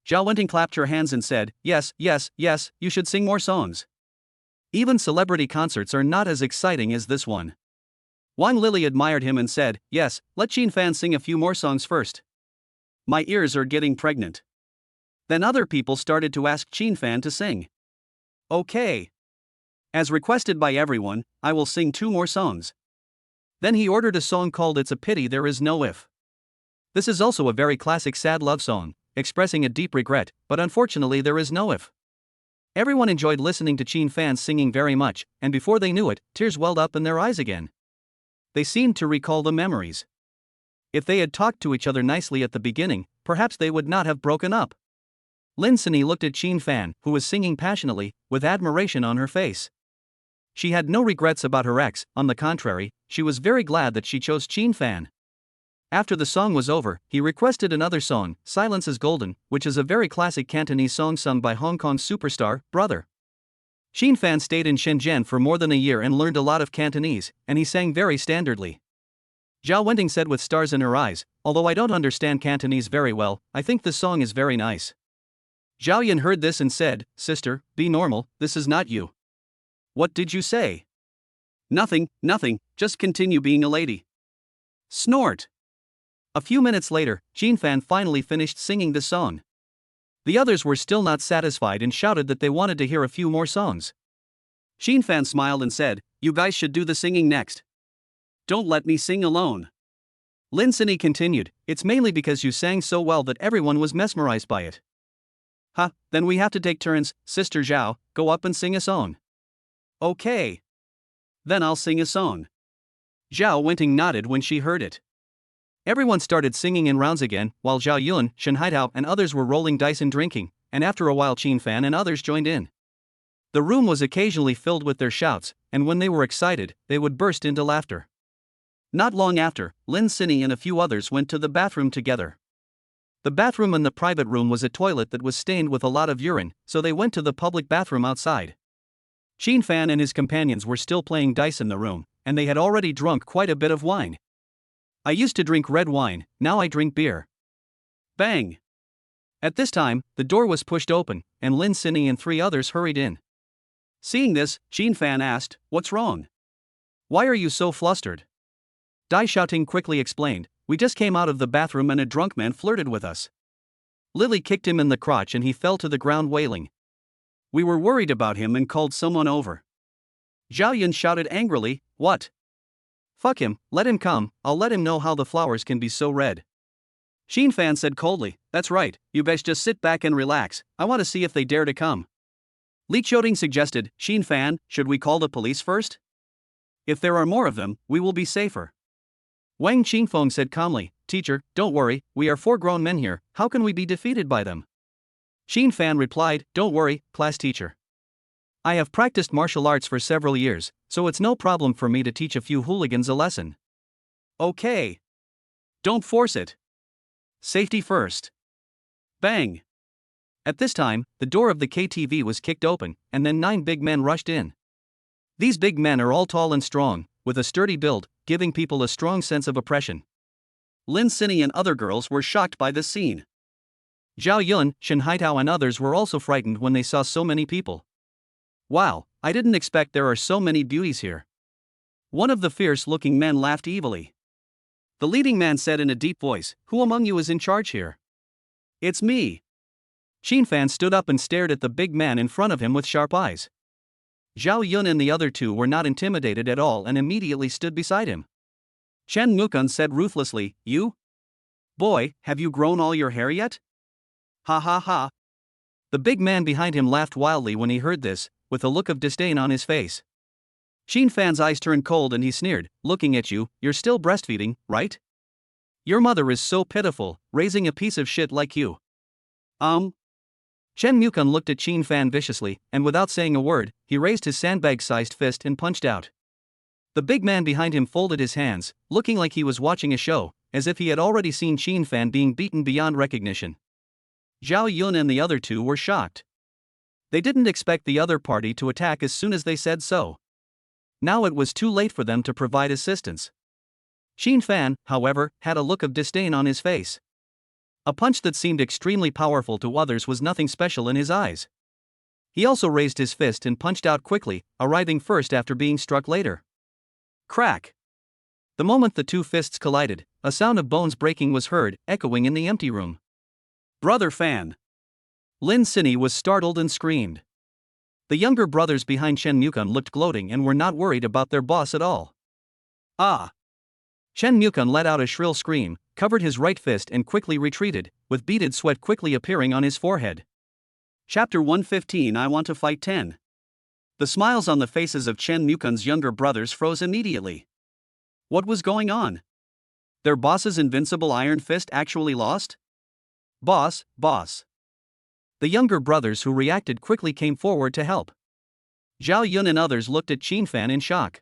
Zhao Wenting clapped her hands and said, yes, you should sing more songs. Even celebrity concerts are not as exciting as this one." Wang Lily admired him and said, "Yes, let Xin Fan sing a few more songs first." My ears are getting pregnant. Then other people started to ask Chin Fan to sing. Okay. As requested by everyone, I will sing 2 more songs. Then he ordered a song called It's a Pity There Is No If. This is also a very classic sad love song, expressing a deep regret, but unfortunately there is no if. Everyone enjoyed listening to Chin Fan singing very much, and before they knew it, tears welled up in their eyes again. They seemed to recall the memories. If they had talked to each other nicely at the beginning, perhaps they would not have broken up. Lin Sini looked at Chin Fan, who was singing passionately, with admiration on her face. She had no regrets about her ex, on the contrary, she was very glad that she chose Chin Fan. After the song was over, he requested another song, Silence is Golden, which is a very classic Cantonese song sung by Hong Kong superstar, Brother. Chin Fan stayed in Shenzhen for more than a year and learned a lot of Cantonese, and he sang very standardly. Zhao Wenting said with stars in her eyes, although I don't understand Cantonese very well, I think the song is very nice. Zhao Yan heard this and said, Sister, be normal, this is not you. What did you say? Nothing, just continue being a lady. Snort. A few minutes later, Chin Fan finally finished singing the song. The others were still not satisfied and shouted that they wanted to hear a few more songs. Chin Fan smiled and said, You guys should do the singing next. Don't let me sing alone. Lin Sini continued, It's mainly because you sang so well that everyone was mesmerized by it. Then we have to take turns, Sister Zhao, go up and sing a song. Okay. Then I'll sing a song. Zhao Wenting nodded when she heard it. Everyone started singing in rounds again, while Zhao Yun, Shen Haitao and others were rolling dice and drinking, and after a while Chin Fan and others joined in. The room was occasionally filled with their shouts, and when they were excited, they would burst into laughter. Not long after, Lin Sini and a few others went to the bathroom together. The bathroom in the private room was a toilet that was stained with a lot of urine, so they went to the public bathroom outside. Chin Fan and his companions were still playing dice in the room, and they had already drunk quite a bit of wine. I used to drink red wine, now I drink beer. Bang! At this time, the door was pushed open, and Lin Sini and 3 others hurried in. Seeing this, Chin Fan asked, What's wrong? Why are you so flustered? Dai Xiaoting quickly explained, We just came out of the bathroom and a drunk man flirted with us. Lily kicked him in the crotch and he fell to the ground wailing. We were worried about him and called someone over. Zhao Yun shouted angrily, What? Fuck him, let him come, I'll let him know how the flowers can be so red. Chin Fan said coldly, That's right, you best just sit back and relax, I want to see if they dare to come. Li Qiuting suggested, Chin Fan, should we call the police first? If there are more of them, we will be safer. Wang Qingfeng said calmly, Teacher, don't worry, we are 4 grown men here, how can we be defeated by them? Chin Fan replied, Don't worry, class teacher. I have practiced martial arts for several years, so it's no problem for me to teach a few hooligans a lesson. Okay. Don't force it. Safety first. Bang. At this time, the door of the KTV was kicked open, and then 9 big men rushed in. These big men are all tall and strong, with a sturdy build, giving people a strong sense of oppression. Lin Sini and other girls were shocked by this scene. Zhao Yun, Shen Haitao and others were also frightened when they saw so many people. Wow, I didn't expect there are so many beauties here. One of the fierce-looking men laughed evilly. The leading man said in a deep voice, Who among you is in charge here? It's me. Chin Fan stood up and stared at the big man in front of him with sharp eyes. Zhao Yun and the other 2 were not intimidated at all and immediately stood beside him. Chen Mukun said ruthlessly, You? Boy, have you grown all your hair yet? Ha ha ha. The big man behind him laughed wildly when he heard this, with a look of disdain on his face. Chin Fan's eyes turned cold and he sneered, Looking at you, you're still breastfeeding, right? Your mother is so pitiful, raising a piece of shit like you. Chen Mukun looked at Chin Fan viciously, and without saying a word, he raised his sandbag-sized fist and punched out. The big man behind him folded his hands, looking like he was watching a show, as if he had already seen Chin Fan being beaten beyond recognition. Zhao Yun and the other 2 were shocked. They didn't expect the other party to attack as soon as they said so. Now it was too late for them to provide assistance. Chin Fan, however, had a look of disdain on his face. A punch that seemed extremely powerful to others was nothing special in his eyes. He also raised his fist and punched out quickly, arriving first after being struck later. Crack! The moment the two fists collided, a sound of bones breaking was heard, echoing in the empty room. "Brother Fan!" Lin Sinny was startled and screamed. The younger brothers behind Chen Mukun looked gloating and were not worried about their boss at all. "Ah!" Chen Mukun let out a shrill scream, covered his right fist and quickly retreated, with beaded sweat quickly appearing on his forehead. Chapter 115 I Want to Fight 10. The smiles on the faces of Chen Mukun's younger brothers froze immediately. What was going on? Their boss's invincible iron fist actually lost? Boss. The younger brothers who reacted quickly came forward to help. Zhao Yun and others looked at Qin Fan in shock.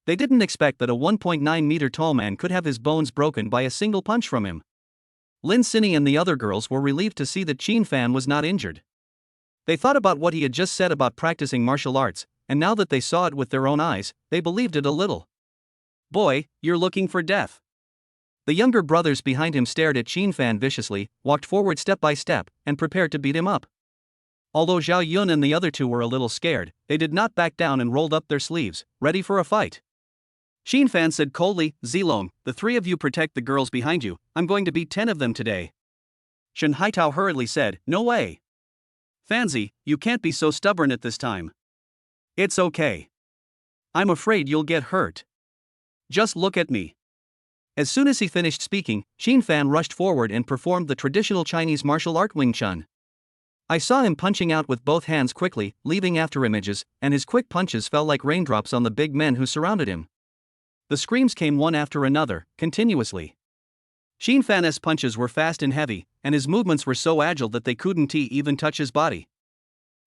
They didn't expect that a 1.9-meter tall man could have his bones broken by a single punch from him. Lin Sinny and the other girls were relieved to see that Qin Fan was not injured. They thought about what he had just said about practicing martial arts, and now that they saw it with their own eyes, they believed it a little. "Boy, you're looking for death." The younger brothers behind him stared at Qin Fan viciously, walked forward step by step, and prepared to beat him up. Although Zhao Yun and the other two were a little scared, they did not back down and rolled up their sleeves, ready for a fight. Qin Fan said coldly, "Zilong, the three of you protect the girls behind you, I'm going to beat 10 of them today." Shen Haitao hurriedly said, "No way. Fanzi, you can't be so stubborn at this time." "It's okay. I'm afraid you'll get hurt. Just look at me." As soon as he finished speaking, Qin Fan rushed forward and performed the traditional Chinese martial art Wing Chun. I saw him punching out with both hands quickly, leaving after images, and his quick punches fell like raindrops on the big men who surrounded him. The screams came one after another, continuously. Qin Fan's punches were fast and heavy, and his movements were so agile that they couldn't even touch his body.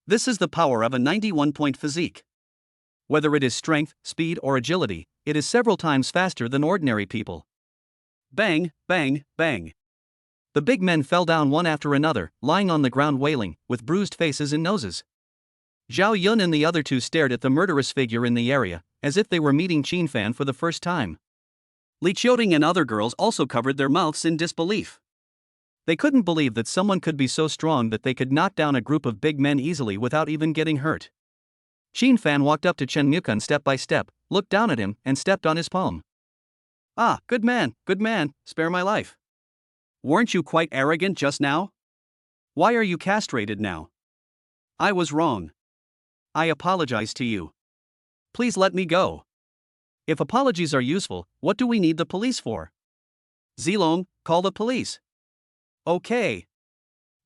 This is the power of a 91-point physique. Whether it is strength, speed, or agility, it is several times faster than ordinary people. Bang, bang, bang. The big men fell down one after another, lying on the ground wailing, with bruised faces and noses. Zhao Yun and the other two stared at the murderous figure in the area, as if they were meeting Qin Fan for the first time. Li Qiuting and other girls also covered their mouths in disbelief. They couldn't believe that someone could be so strong that they could knock down a group of big men easily without even getting hurt. Qin Fan walked up to Chen Mukun step by step, looked down at him, and stepped on his palm. "Ah, good man, spare my life. Weren't you quite arrogant just now? Why are you castrated now? I was wrong. I apologize to you. Please let me go." If apologies are useful, what do we need the police for? Zilong, call the police. Okay.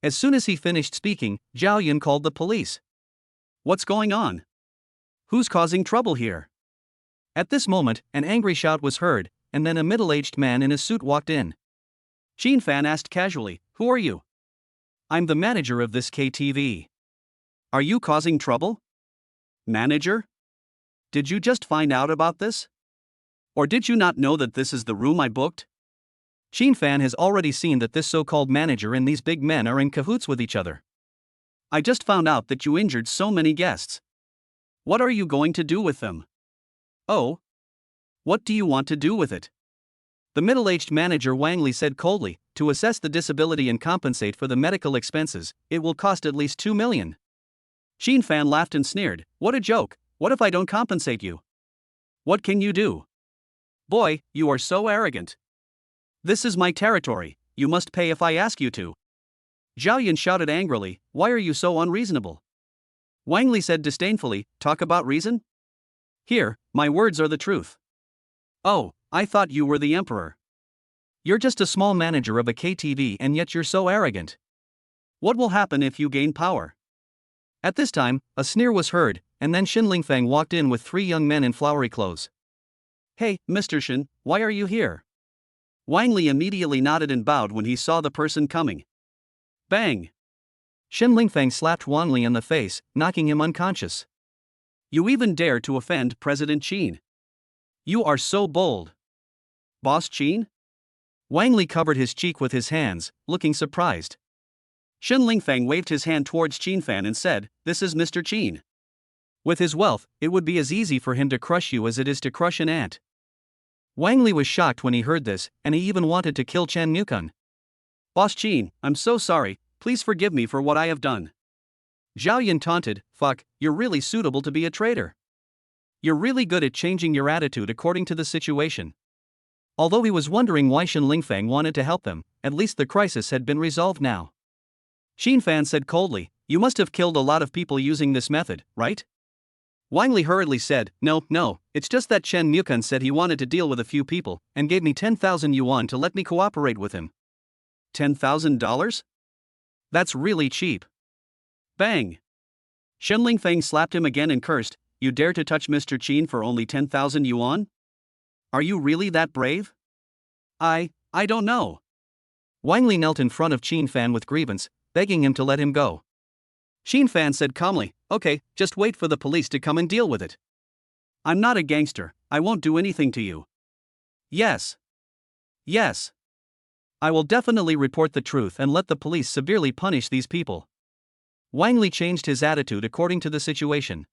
As soon as he finished speaking, Zhao Yun called the police. What's going on? Who's causing trouble here? At this moment, an angry shout was heard, and then a middle-aged man in a suit walked in. Qin Fan asked casually, "Who are you?" "I'm the manager of this KTV. Are you causing trouble?" "Manager? Did you just find out about this? Or did you not know that this is the room I booked?" Qin Fan has already seen that this so-called manager and these big men are in cahoots with each other. "I just found out that you injured so many guests. What are you going to do with them?" "Oh? What do you want to do with it?" The middle-aged manager Wang Li said coldly, "To assess the disability and compensate for the medical expenses, it will cost at least 2 million. Qin Fan laughed and sneered, "What a joke, what if I don't compensate you? What can you do? Boy, you are so arrogant. This is my territory, you must pay if I ask you to." Zhao Yun shouted angrily, "Why are you so unreasonable?" Wang Li said disdainfully, "Talk about reason? Here, my words are the truth." "Oh, I thought you were the emperor. You're just a small manager of a KTV and yet you're so arrogant. What will happen if you gain power?" At this time, a sneer was heard, and then Xin Lingfeng walked in with 3 young men in flowery clothes. "Hey, Mr. Shen, why are you here?" Wang Li immediately nodded and bowed when he saw the person coming. Bang! Xin Lingfeng slapped Wang Li in the face, knocking him unconscious. "You even dare to offend President Qin. You are so bold." "Boss Qin?" Wang Li covered his cheek with his hands, looking surprised. Xin Lingfeng waved his hand towards Qin Fan and said, "This is Mr. Qin. With his wealth, it would be as easy for him to crush you as it is to crush an ant." Wang Li was shocked when he heard this, and he even wanted to kill Chen Mukun. "Boss Qin, I'm so sorry, please forgive me for what I have done." Zhao Yun taunted, "Fuck, you're really suitable to be a traitor. You're really good at changing your attitude according to the situation. Although he was wondering why Shen Lingfeng wanted to help them, at least the crisis had been resolved now. Xin Fan said coldly, "You must have killed a lot of people using this method, right?" Wang Li hurriedly said, No, it's just that Chen Mukun said he wanted to deal with a few people, and gave me 10,000 yuan to let me cooperate with him. $10,000? That's really cheap. Bang! Shen Lingfeng slapped him again and cursed, "You dare to touch Mr. Qin for only 10,000 yuan? Are you really that brave?" I don't know. Wang Li knelt in front of Qin Fan with grievance, begging him to let him go. Xin Fan said calmly, "Okay, just wait for the police to come and deal with it. I'm not a gangster, I won't do anything to you." Yes. I will definitely report the truth and let the police severely punish these people. Wang Li changed his attitude according to the situation.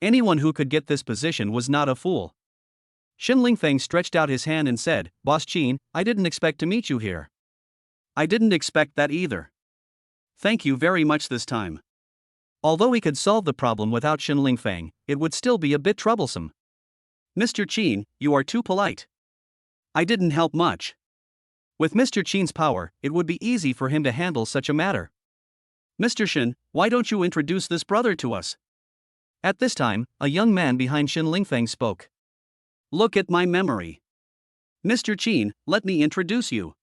Anyone who could get this position was not a fool. Shen Lingfeng stretched out his hand and said, "Boss Qin, I didn't expect to meet you here." "I didn't expect that either. Thank you very much this time." Although he could solve the problem without Shen Lingfeng, it would still be a bit troublesome. "Mr. Qin, you are too polite. I didn't help much." With Mr. Qin's power, it would be easy for him to handle such a matter. "Mr. Shen, why don't you introduce this brother to us?" At this time, a young man behind Shen Lingfeng spoke. "Look at my memory. Mr. Qin, let me introduce you.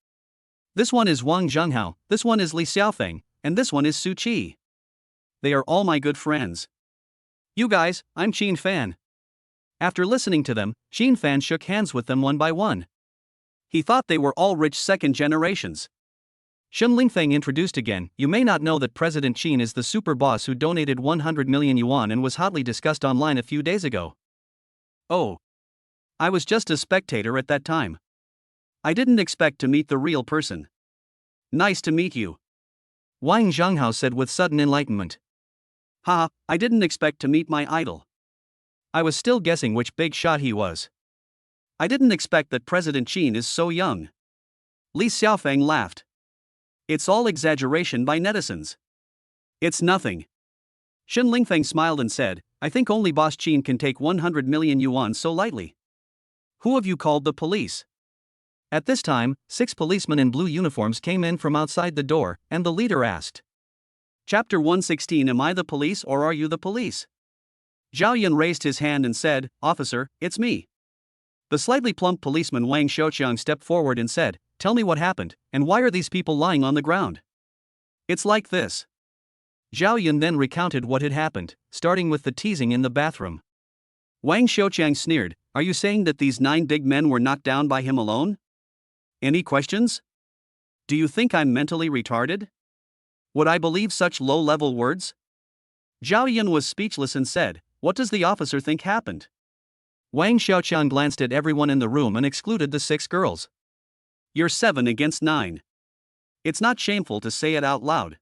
This one is Wang Zhenghao, this one is Li Xiaofeng, and this one is Su Qi. They are all my good friends. You guys, I'm Qin Fan." After listening to them, Qin Fan shook hands with them one by one. He thought they were all rich second generations. Shen Lingfeng introduced again, "You may not know that President Qin is the super boss who donated 100 million yuan and was hotly discussed online a few days ago." "Oh. I was just a spectator at that time. I didn't expect to meet the real person." "Nice to meet you," Wang Zhenghao said with sudden enlightenment. "Ha, I didn't expect to meet my idol. I was still guessing which big shot he was. I didn't expect that President Qin is so young." Li Xiaofeng laughed. "It's all exaggeration by netizens. It's nothing." Shen Lingfeng smiled and said, "I think only Boss Qin can take 100 million yuan so lightly. Who have you called the police?" At this time, 6 policemen in blue uniforms came in from outside the door, and the leader asked. Chapter 116. Am I the police or are you the police? Zhao Yun raised his hand and said, "Officer, it's me." The slightly plump policeman Wang Xiaoqiang stepped forward and said, "Tell me what happened, and why are these people lying on the ground?" "It's like this." Zhao Yun then recounted what had happened, starting with the teasing in the bathroom. Wang Xiaoqiang sneered, "Are you saying that these 9 big men were knocked down by him alone? Any questions? Do you think I'm mentally retarded? Would I believe such low-level words?" Zhao Yun was speechless and said, "What does the officer think happened?" Wang Xiaoqiang glanced at everyone in the room and excluded the 6 girls. "You're 7 against 9. It's not shameful to say it out loud.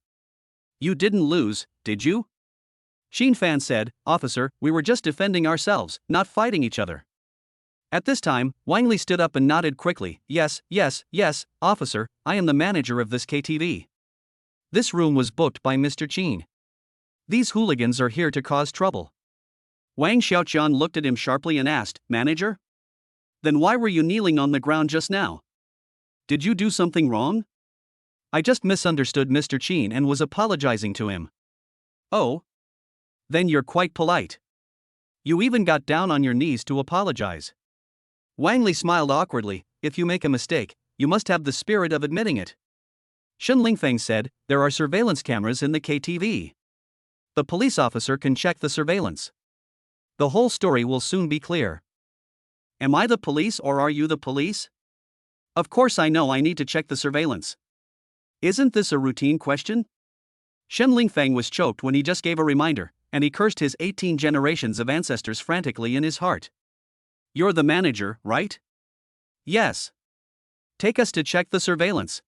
You didn't lose, did you?" Xin Fan said, "Officer, we were just defending ourselves, not fighting each other." At this time, Wang Li stood up and nodded quickly, Yes, officer, I am the manager of this KTV. This room was booked by Mr. Qin. These hooligans are here to cause trouble." Wang Xiaoqiang looked at him sharply and asked, "Manager? Then why were you kneeling on the ground just now? Did you do something wrong?" "I just misunderstood Mr. Qin and was apologizing to him." "Oh? Then you're quite polite. You even got down on your knees to apologize." Wang Li smiled awkwardly, "If you make a mistake, you must have the spirit of admitting it." Shen Lingfeng said, "There are surveillance cameras in the KTV. The police officer can check the surveillance. The whole story will soon be clear." "Am I the police or are you the police? Of course I know I need to check the surveillance. Isn't this a routine question?" Shen Lingfeng was choked when he just gave a reminder, and he cursed his 18 generations of ancestors frantically in his heart. "You're the manager, right?" "Yes." "Take us to check the surveillance."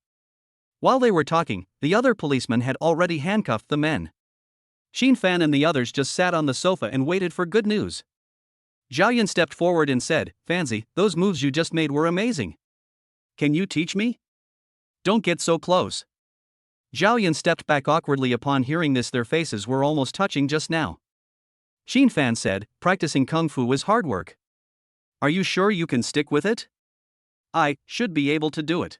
While they were talking, the other policeman had already handcuffed the men. Xin Fan and the others just sat on the sofa and waited for good news. Zhao Yun stepped forward and said, "Fanzi, those moves you just made were amazing. Can you teach me?" "Don't get so close." Zhao Yun stepped back awkwardly upon hearing this. Their faces were almost touching just now. Xin Fan said, "Practicing kung fu is hard work. Are you sure you can stick with it?" I should be able to do it.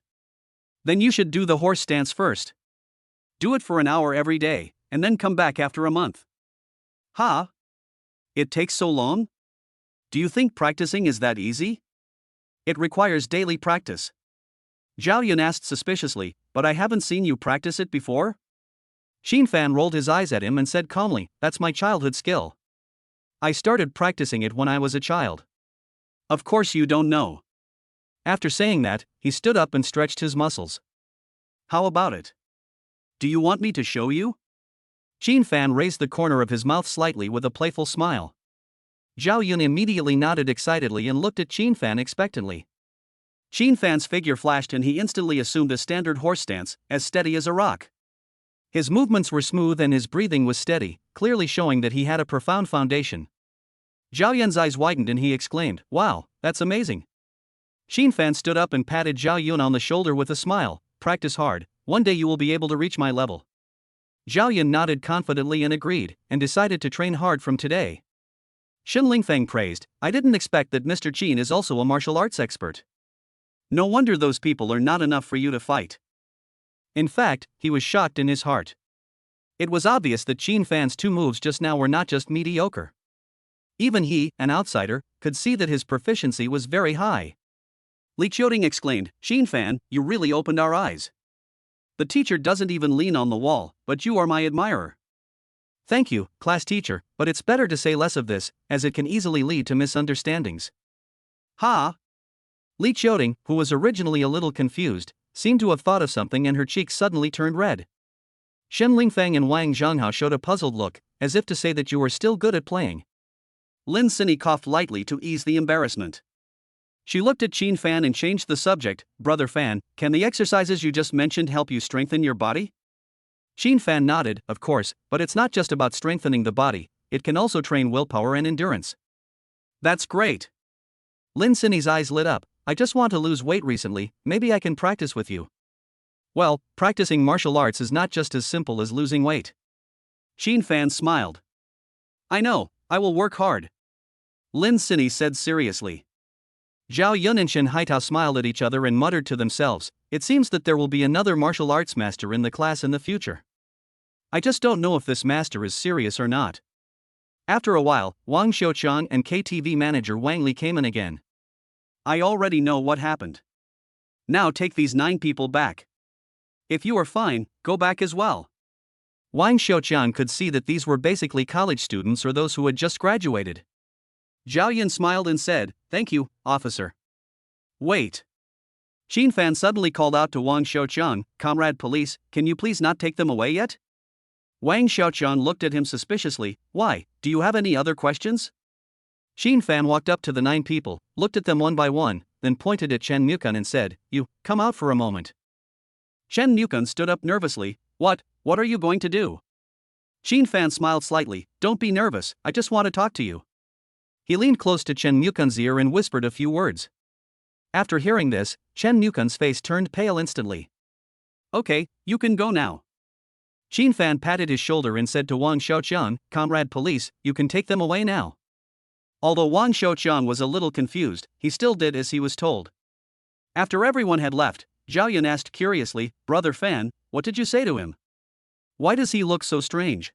Then you should do the horse stance first. Do it for an hour every day, and then come back after a month. Huh? It takes so long? Do you think practicing is that easy? It requires daily practice. Zhao Yun asked suspiciously, but I haven't seen you practice it before? Xin Fan rolled his eyes at him and said calmly, that's my childhood skill. I started practicing it when I was a child. Of course you don't know. After saying that, he stood up and stretched his muscles. How about it? Do you want me to show you? Xin Fan raised the corner of his mouth slightly with a playful smile. Zhao Yun immediately nodded excitedly and looked at Xin Fan expectantly. Xin Fan's figure flashed and he instantly assumed a standard horse stance, as steady as a rock. His movements were smooth and his breathing was steady, clearly showing that he had a profound foundation. Zhao Yun's eyes widened and he exclaimed, wow, that's amazing. Xin Fan stood up and patted Zhao Yun on the shoulder with a smile, practice hard, one day you will be able to reach my level. Zhao Yun nodded confidently and agreed, and decided to train hard from today. Shen Lingfeng praised, I didn't expect that Mr. Qin is also a martial arts expert. No wonder those people are not enough for you to fight. In fact, he was shocked in his heart. It was obvious that Xin Fan's two moves just now were not just mediocre. Even he, an outsider, could see that his proficiency was very high. Li Qiuting exclaimed, Xin Fan, you really opened our eyes. The teacher doesn't even lean on the wall, but you are my admirer. Thank you, class teacher, but it's better to say less of this, as it can easily lead to misunderstandings. Ha! Li Qiuting, who was originally a little confused, seemed to have thought of something and her cheeks suddenly turned red. Shen Lingfeng and Wang Zhonghao showed a puzzled look, as if to say that you were still good at playing. Lin Sini coughed lightly to ease the embarrassment. She looked at Xin Fan and changed the subject, Brother Fan, can the exercises you just mentioned help you strengthen your body? Xin Fan nodded, of course, but it's not just about strengthening the body, it can also train willpower and endurance. That's great. Lin Sini's eyes lit up, I just want to lose weight recently, maybe I can practice with you. Well, practicing martial arts is not just as simple as losing weight. Xin Fan smiled. I know, I will work hard. Lin Sini said seriously. Zhao Yun and Shen Haitao smiled at each other and muttered to themselves, it seems that there will be another martial arts master in the class in the future. I just don't know if this master is serious or not. After a while, Wang Xiaochang and KTV manager Wang Li came in again. I already know what happened. Now take these 9 people back. If you are fine, go back as well. Wang Xiaochang could see that these were basically college students or those who had just graduated. Zhao Yun smiled and said, thank you, officer. Wait. Xin Fan suddenly called out to Wang Xiaochang, Comrade Police, can you please not take them away yet? Wang Xiaochang looked at him suspiciously, why, do you have any other questions? Xin Fan walked up to the 9 people, looked at them one by one, then pointed at Chen Mukun and said, you, come out for a moment. Chen Mukun stood up nervously, what are you going to do? Xin Fan smiled slightly, don't be nervous, I just want to talk to you. He leaned close to Chen Mukun's ear and whispered a few words. After hearing this, Chen Mukun's face turned pale instantly. Okay, you can go now. Xin Fan patted his shoulder and said to Wang Xiaochang, Comrade Police, you can take them away now. Although Wang Xiaochang was a little confused, he still did as he was told. After everyone had left, Zhao Yun asked curiously, Brother Fan, what did you say to him? Why does he look so strange?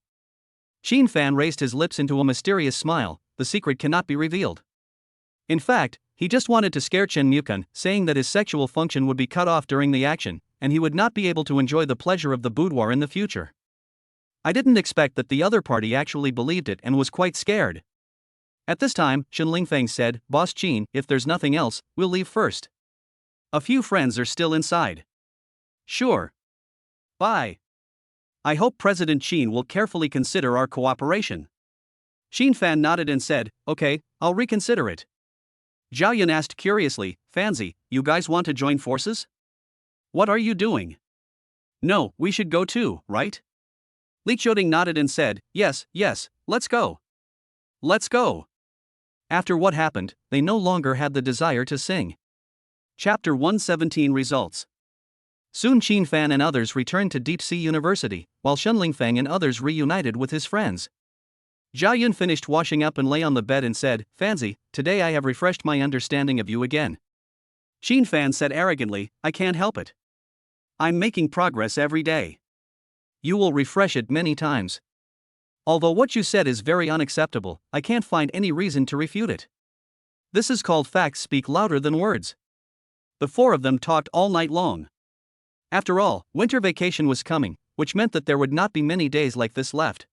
Xin Fan raised his lips into a mysterious smile, the secret cannot be revealed. In fact, he just wanted to scare Chen Mukun, saying that his sexual function would be cut off during the action, and he would not be able to enjoy the pleasure of the boudoir in the future. I didn't expect that the other party actually believed it and was quite scared. At this time, Shen Lingfeng said, Boss Qin, if there's nothing else, we'll leave first. A few friends are still inside. Sure. Bye. I hope President Qin will carefully consider our cooperation. Xin Fan nodded and said, okay, I'll reconsider it. Zhao Yun asked curiously, Fanzi, you guys want to join forces? What are you doing? No, we should go too, right? Li Qiuting nodded and said, yes, let's go. Let's go. After what happened, they no longer had the desire to sing. Chapter 117 Results. Soon Xin Fan and others returned to Deep Sea University, while Shen Lingfeng and others reunited with his friends. Zhao Yun finished washing up and lay on the bed and said, Fanzi, today I have refreshed my understanding of you again. Xin Fan said arrogantly, I can't help it. I'm making progress every day. You will refresh it many times. Although what you said is very unacceptable, I can't find any reason to refute it. This is called facts speak louder than words. The four of them talked all night long. After all, winter vacation was coming, which meant that there would not be many days like this left.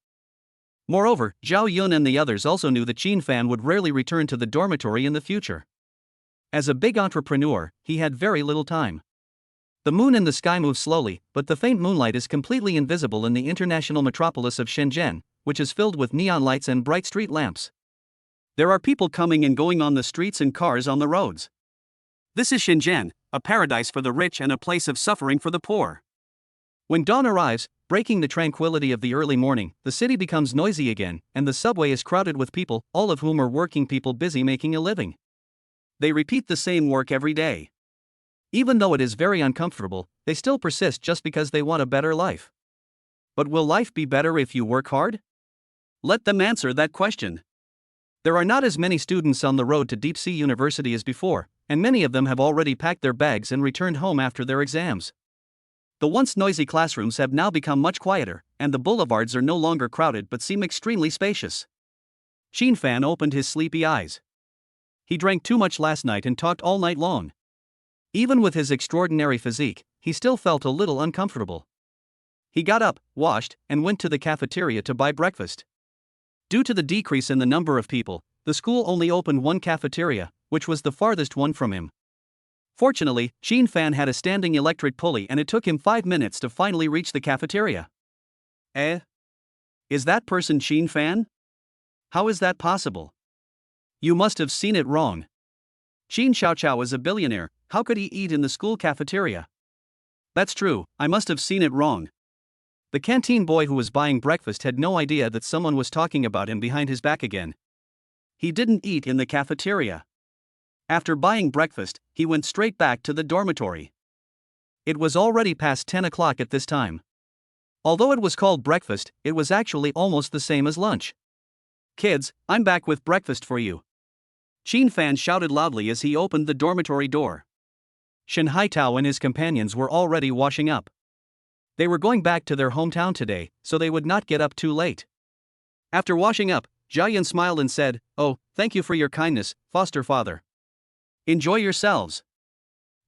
Moreover, Zhao Yun and the others also knew that Xin Fan would rarely return to the dormitory in the future. As a big entrepreneur, he had very little time. The moon in the sky moves slowly, but the faint moonlight is completely invisible in the international metropolis of Shenzhen, which is filled with neon lights and bright street lamps. There are people coming and going on the streets and cars on the roads. This is Shenzhen, a paradise for the rich and a place of suffering for the poor. When dawn arrives, breaking the tranquility of the early morning, the city becomes noisy again, and the subway is crowded with people, all of whom are working people busy making a living. They repeat the same work every day. Even though it is very uncomfortable, they still persist just because they want a better life. But will life be better if you work hard? Let them answer that question. There are not as many students on the road to Deep Sea University as before, and many of them have already packed their bags and returned home after their exams. The once noisy classrooms have now become much quieter, and the boulevards are no longer crowded but seem extremely spacious. Xin Fan opened his sleepy eyes. He drank too much last night and talked all night long. Even with his extraordinary physique, he still felt a little uncomfortable. He got up, washed, and went to the cafeteria to buy breakfast. Due to the decrease in the number of people, the school only opened one cafeteria, which was the farthest one from him. Fortunately, Xin Fan had a standing electric pulley and it took him 5 minutes to finally reach the cafeteria. Is that person Xin Fan? How is that possible? You must have seen it wrong. Xin Xiaoqiao is a billionaire, how could he eat in the school cafeteria? That's true, I must have seen it wrong. The canteen boy who was buying breakfast had no idea that someone was talking about him behind his back again. He didn't eat in the cafeteria. After buying breakfast, he went straight back to the dormitory. It was already past 10 o'clock at this time. Although it was called breakfast, it was actually almost the same as lunch. Kids, I'm back with breakfast for you. Xin Fan shouted loudly as he opened the dormitory door. Shen Haitao and his companions were already washing up. They were going back to their hometown today, so they would not get up too late. After washing up, Jiayan smiled and said, Oh, thank you for your kindness, foster father. Enjoy yourselves.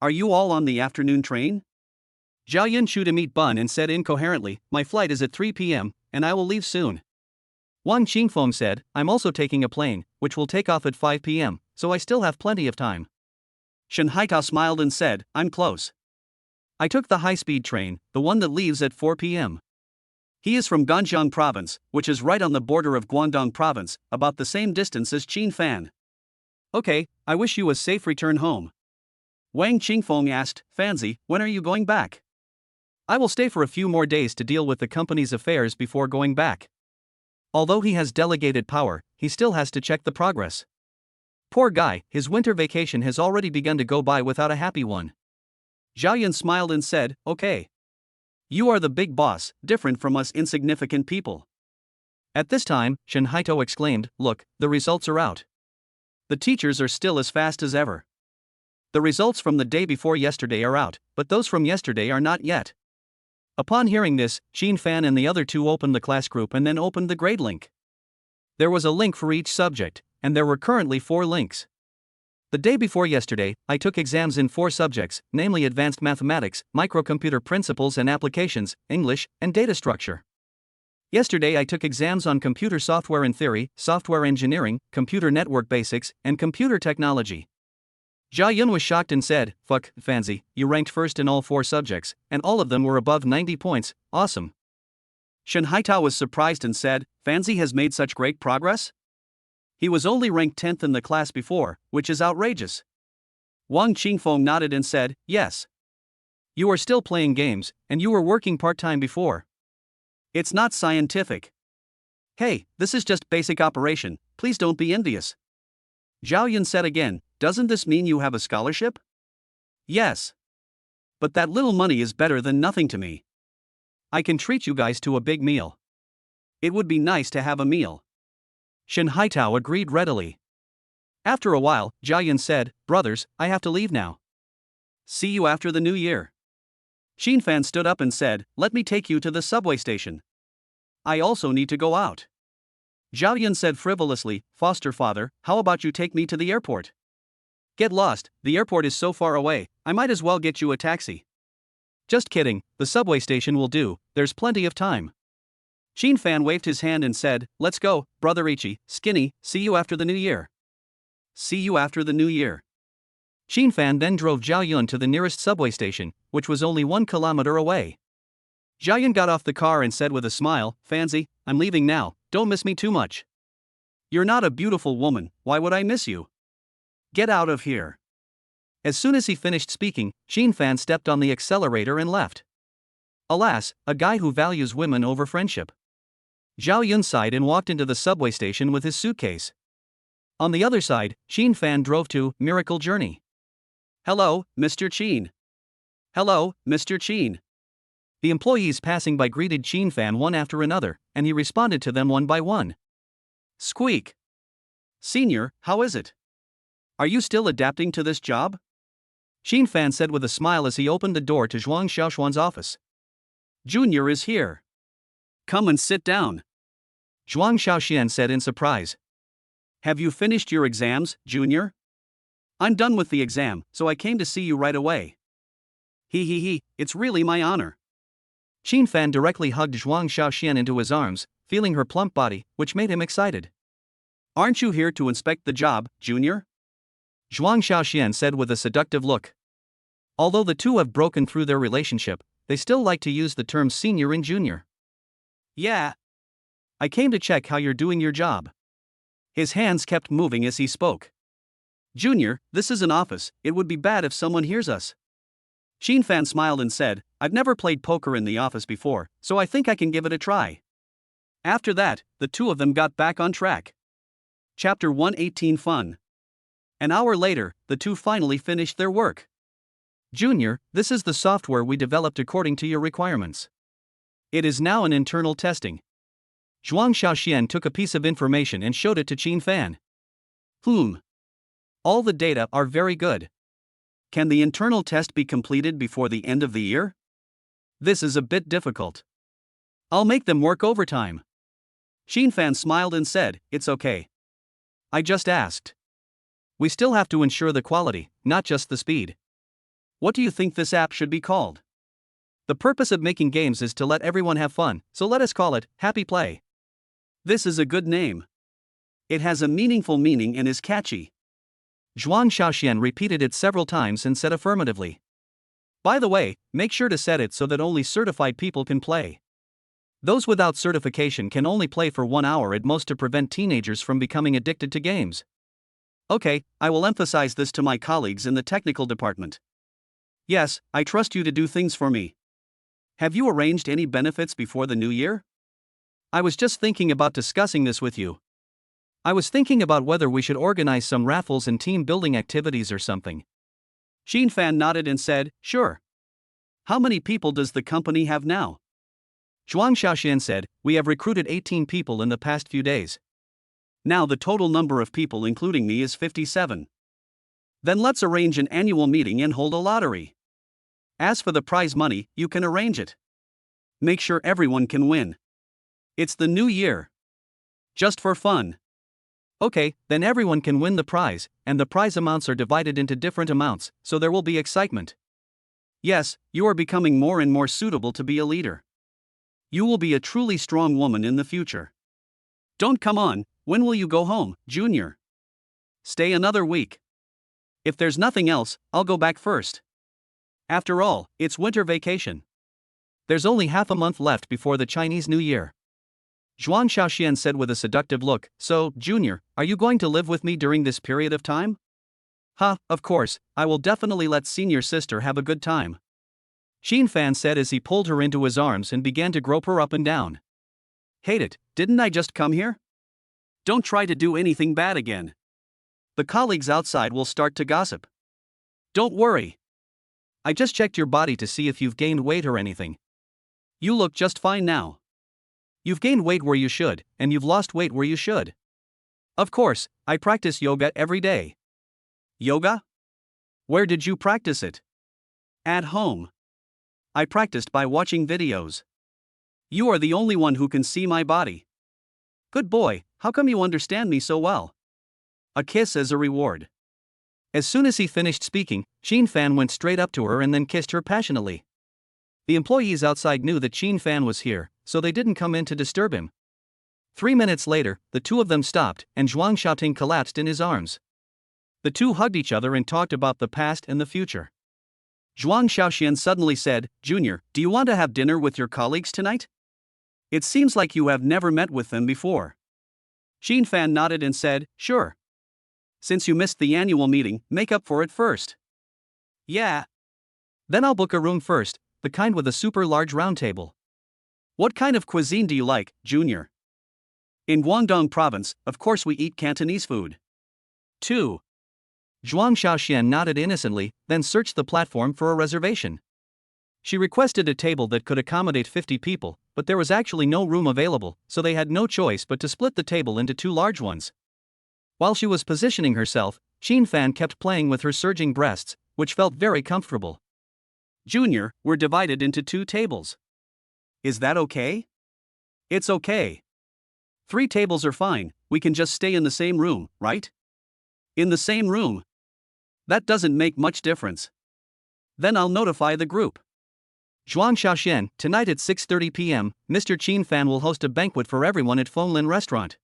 Are you all on the afternoon train? Jiayan chewed a meat bun and said incoherently, My flight is at 3 p.m., and I will leave soon. Wang Qingfeng said, I'm also taking a plane, which will take off at 5 p.m., so I still have plenty of time. Shen Haitao smiled and said, I'm close. I took the high-speed train, the one that leaves at 4 p.m. He is from Ganjiang Province, which is right on the border of Guangdong Province, about the same distance as Xin Fan. Okay, I wish you a safe return home. Wang Qingfeng asked, Fanzi, when are you going back? I will stay for a few more days to deal with the company's affairs before going back. Although he has delegated power, he still has to check the progress. Poor guy, his winter vacation has already begun to go by without a happy one. Zhaoyan smiled and said, Okay. You are the big boss, different from us insignificant people. At this time, Shen Haitao exclaimed, Look, the results are out. The teachers are still as fast as ever. The results from the day before yesterday are out, but those from yesterday are not yet. Upon hearing this, Xin Fan and the other two opened the class group and then opened the grade link. There was a link for each subject, and there were currently 4 links. The day before yesterday, I took exams in 4 subjects, namely Advanced Mathematics, Microcomputer Principles and Applications, English, and Data Structure. Yesterday I took exams on Computer Software and Theory, Software Engineering, Computer Network Basics, and Computer Technology. Jia Yun was shocked and said, Fuck, Fanzi, you ranked first in all 4 subjects, and all of them were above 90 points, awesome. Shen Haitao was surprised and said, Fanzi has made such great progress? He was only ranked 10th in the class before, which is outrageous. Wang Qingfeng nodded and said, Yes. You are still playing games, and you were working part-time before. It's not scientific. Hey, this is just basic operation, please don't be envious. Zhao Yun said again, Doesn't this mean you have a scholarship? Yes. But that little money is better than nothing to me. I can treat you guys to a big meal. It would be nice to have a meal. Shen Haitao agreed readily. After a while, Jia Yun said, Brothers, I have to leave now. See you after the new year. Xin Fan stood up and said, let me take you to the subway station. I also need to go out. Zhao Yun said frivolously, foster father, how about you take me to the airport? Get lost, the airport is so far away, I might as well get you a taxi. Just kidding, the subway station will do, there's plenty of time. Xin Fan waved his hand and said, let's go, brother Ichi, skinny, see you after the new year. See you after the new year. Xin Fan then drove Zhao Yun to the nearest subway station, which was only 1 kilometer away. Zhao Yun got off the car and said with a smile, Fancy, I'm leaving now, don't miss me too much. You're not a beautiful woman, why would I miss you? Get out of here. As soon as he finished speaking, Xin Fan stepped on the accelerator and left. Alas, a guy who values women over friendship. Zhao Yun sighed and walked into the subway station with his suitcase. On the other side, Xin Fan drove to Miracle Journey. Hello, Mr. Qin. Hello, Mr. Qin. The employees passing by greeted Xin Fan one after another, and he responded to them one by one. Squeak. Senior, how is it? Are you still adapting to this job? Xin Fan said with a smile as he opened the door to Zhuang Xiaoxuan's office. Junior is here. Come and sit down. Zhuang Xiaoxian said in surprise. Have you finished your exams, Junior? I'm done with the exam, so I came to see you right away. He, it's really my honor. Xin Fan directly hugged Zhuang Xiaoxian into his arms, feeling her plump body, which made him excited. Aren't you here to inspect the job, Junior? Zhuang Xiaoxian said with a seductive look. Although the two have broken through their relationship, they still like to use the terms senior and junior. Yeah. I came to check how you're doing your job. His hands kept moving as he spoke. Junior, this is an office, it would be bad if someone hears us. Xin Fan smiled and said, I've never played poker in the office before, so I think I can give it a try. After that, the two of them got back on track. Chapter 118 Fun. An hour later, the two finally finished their work. Junior, this is the software we developed according to your requirements. It is now in internal testing. Zhuang Xiaoxian took a piece of information and showed it to Xin Fan. All the data are very good. Can the internal test be completed before the end of the year? This is a bit difficult. I'll make them work overtime. Xin Fan smiled and said, it's okay. I just asked. We still have to ensure the quality, not just the speed. What do you think this app should be called? The purpose of making games is to let everyone have fun, so let us call it Happy Play. This is a good name. It has a meaningful meaning and is catchy. Zhuang Xiaoxian repeated it several times and said affirmatively. By the way, make sure to set it so that only certified people can play. Those without certification can only play for 1 hour at most to prevent teenagers from becoming addicted to games. Okay, I will emphasize this to my colleagues in the technical department. Yes, I trust you to do things for me. Have you arranged any benefits before the new year? I was just thinking about discussing this with you. I was thinking about whether we should organize some raffles and team building activities or something. Xin Fan nodded and said, sure. How many people does the company have now? Zhuang Xiaoxian said, we have recruited 18 people in the past few days. Now the total number of people including me is 57. Then let's arrange an annual meeting and hold a lottery. As for the prize money, you can arrange it. Make sure everyone can win. It's the new year. Just for fun. Okay, then everyone can win the prize, and the prize amounts are divided into different amounts, so there will be excitement. Yes, you are becoming more and more suitable to be a leader. You will be a truly strong woman in the future. Don't come on, when will you go home, Junior? Stay another week. If there's nothing else, I'll go back first. After all, it's winter vacation. There's only half a month left before the Chinese New Year. Zhuang Xiaoxian said with a seductive look, so, Junior, are you going to live with me during this period of time? Of course, I will definitely let senior sister have a good time. Xin Fan said as he pulled her into his arms and began to grope her up and down. Hate it, didn't I just come here? Don't try to do anything bad again. The colleagues outside will start to gossip. Don't worry. I just checked your body to see if you've gained weight or anything. You look just fine now. You've gained weight where you should, and you've lost weight where you should. Of course, I practice yoga every day. Yoga? Where did you practice it? At home. I practiced by watching videos. You are the only one who can see my body. Good boy, how come you understand me so well? A kiss as a reward. As soon as he finished speaking, Chin Fan went straight up to her and then kissed her passionately. The employees outside knew that Chin Fan was here, so they didn't come in to disturb him. 3 minutes later, the two of them stopped, and Zhuang Xiaoting collapsed in his arms. The two hugged each other and talked about the past and the future. Zhuang Xiaoxian suddenly said, "Junior, do you want to have dinner with your colleagues tonight? It seems like you have never met with them before." Chin Fan nodded and said, "Sure. Since you missed the annual meeting, make up for it first." "Yeah. Then I'll book a room first, the kind with a super large round table." "What kind of cuisine do you like, Junior?" "In Guangdong province, of course we eat Cantonese food." 2. Zhuang Xiaoxian nodded innocently, then searched the platform for a reservation. She requested a table that could accommodate 50 people, but there was actually no room available, so they had no choice but to split the table into two large ones. While she was positioning herself, Chin Fan kept playing with her surging breasts, which felt very comfortable. "Junior, we're divided into 2 tables. Is that okay?" "It's okay. 3 tables are fine, we can just stay in the same room, right?" "In the same room? That doesn't make much difference." "Then I'll notify the group." Zhuang Xiaoxian, tonight at 6:30 p.m., Mr. Chin Fan will host a banquet for everyone at Fenglin Restaurant.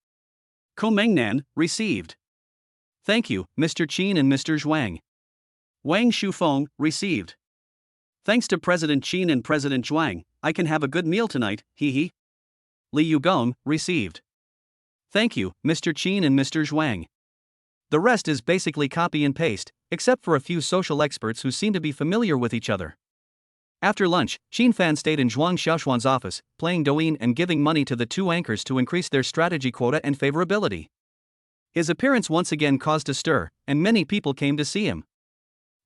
Komengnan, received. Thank you, Mr. Chin and Mr. Zhuang. Wang Shufeng, received. Thanks to President Chin and President Zhuang, I can have a good meal tonight, hee hee. Li Yugong, received. Thank you, Mr. Chin and Mr. Zhuang. The rest is basically copy and paste, except for a few social experts who seem to be familiar with each other. After lunch, Chin Fan stayed in Zhuang Xiaoshuan's office, playing Douyin and giving money to the two anchors to increase their strategy quota and favorability. His appearance once again caused a stir, and many people came to see him.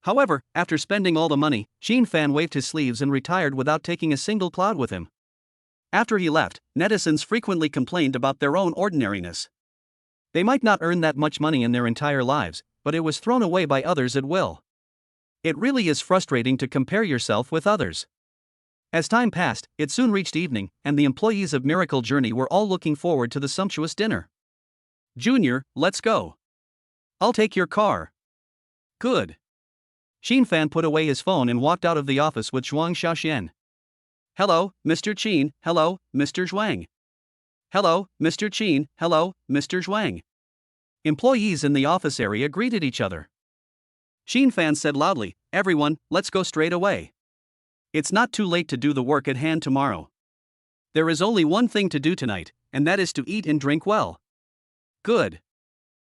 However, after spending all the money, Chin Fan waved his sleeves and retired without taking a single cloud with him. After he left, netizens frequently complained about their own ordinariness. They might not earn that much money in their entire lives, but it was thrown away by others at will. It really is frustrating to compare yourself with others. As time passed, it soon reached evening, and the employees of Miracle Journey were all looking forward to the sumptuous dinner. "Junior, let's go. I'll take your car." "Good." Chin Fan put away his phone and walked out of the office with Zhuang Xiaoxian. "Hello, Mr. Chin, hello, Mr. Zhuang. Hello, Mr. Chin, hello, Mr. Zhuang." Employees in the office area greeted each other. Chin Fan said loudly, "Everyone, let's go straight away. It's not too late to do the work at hand tomorrow. There is only one thing to do tonight, and that is to eat and drink well." "Good."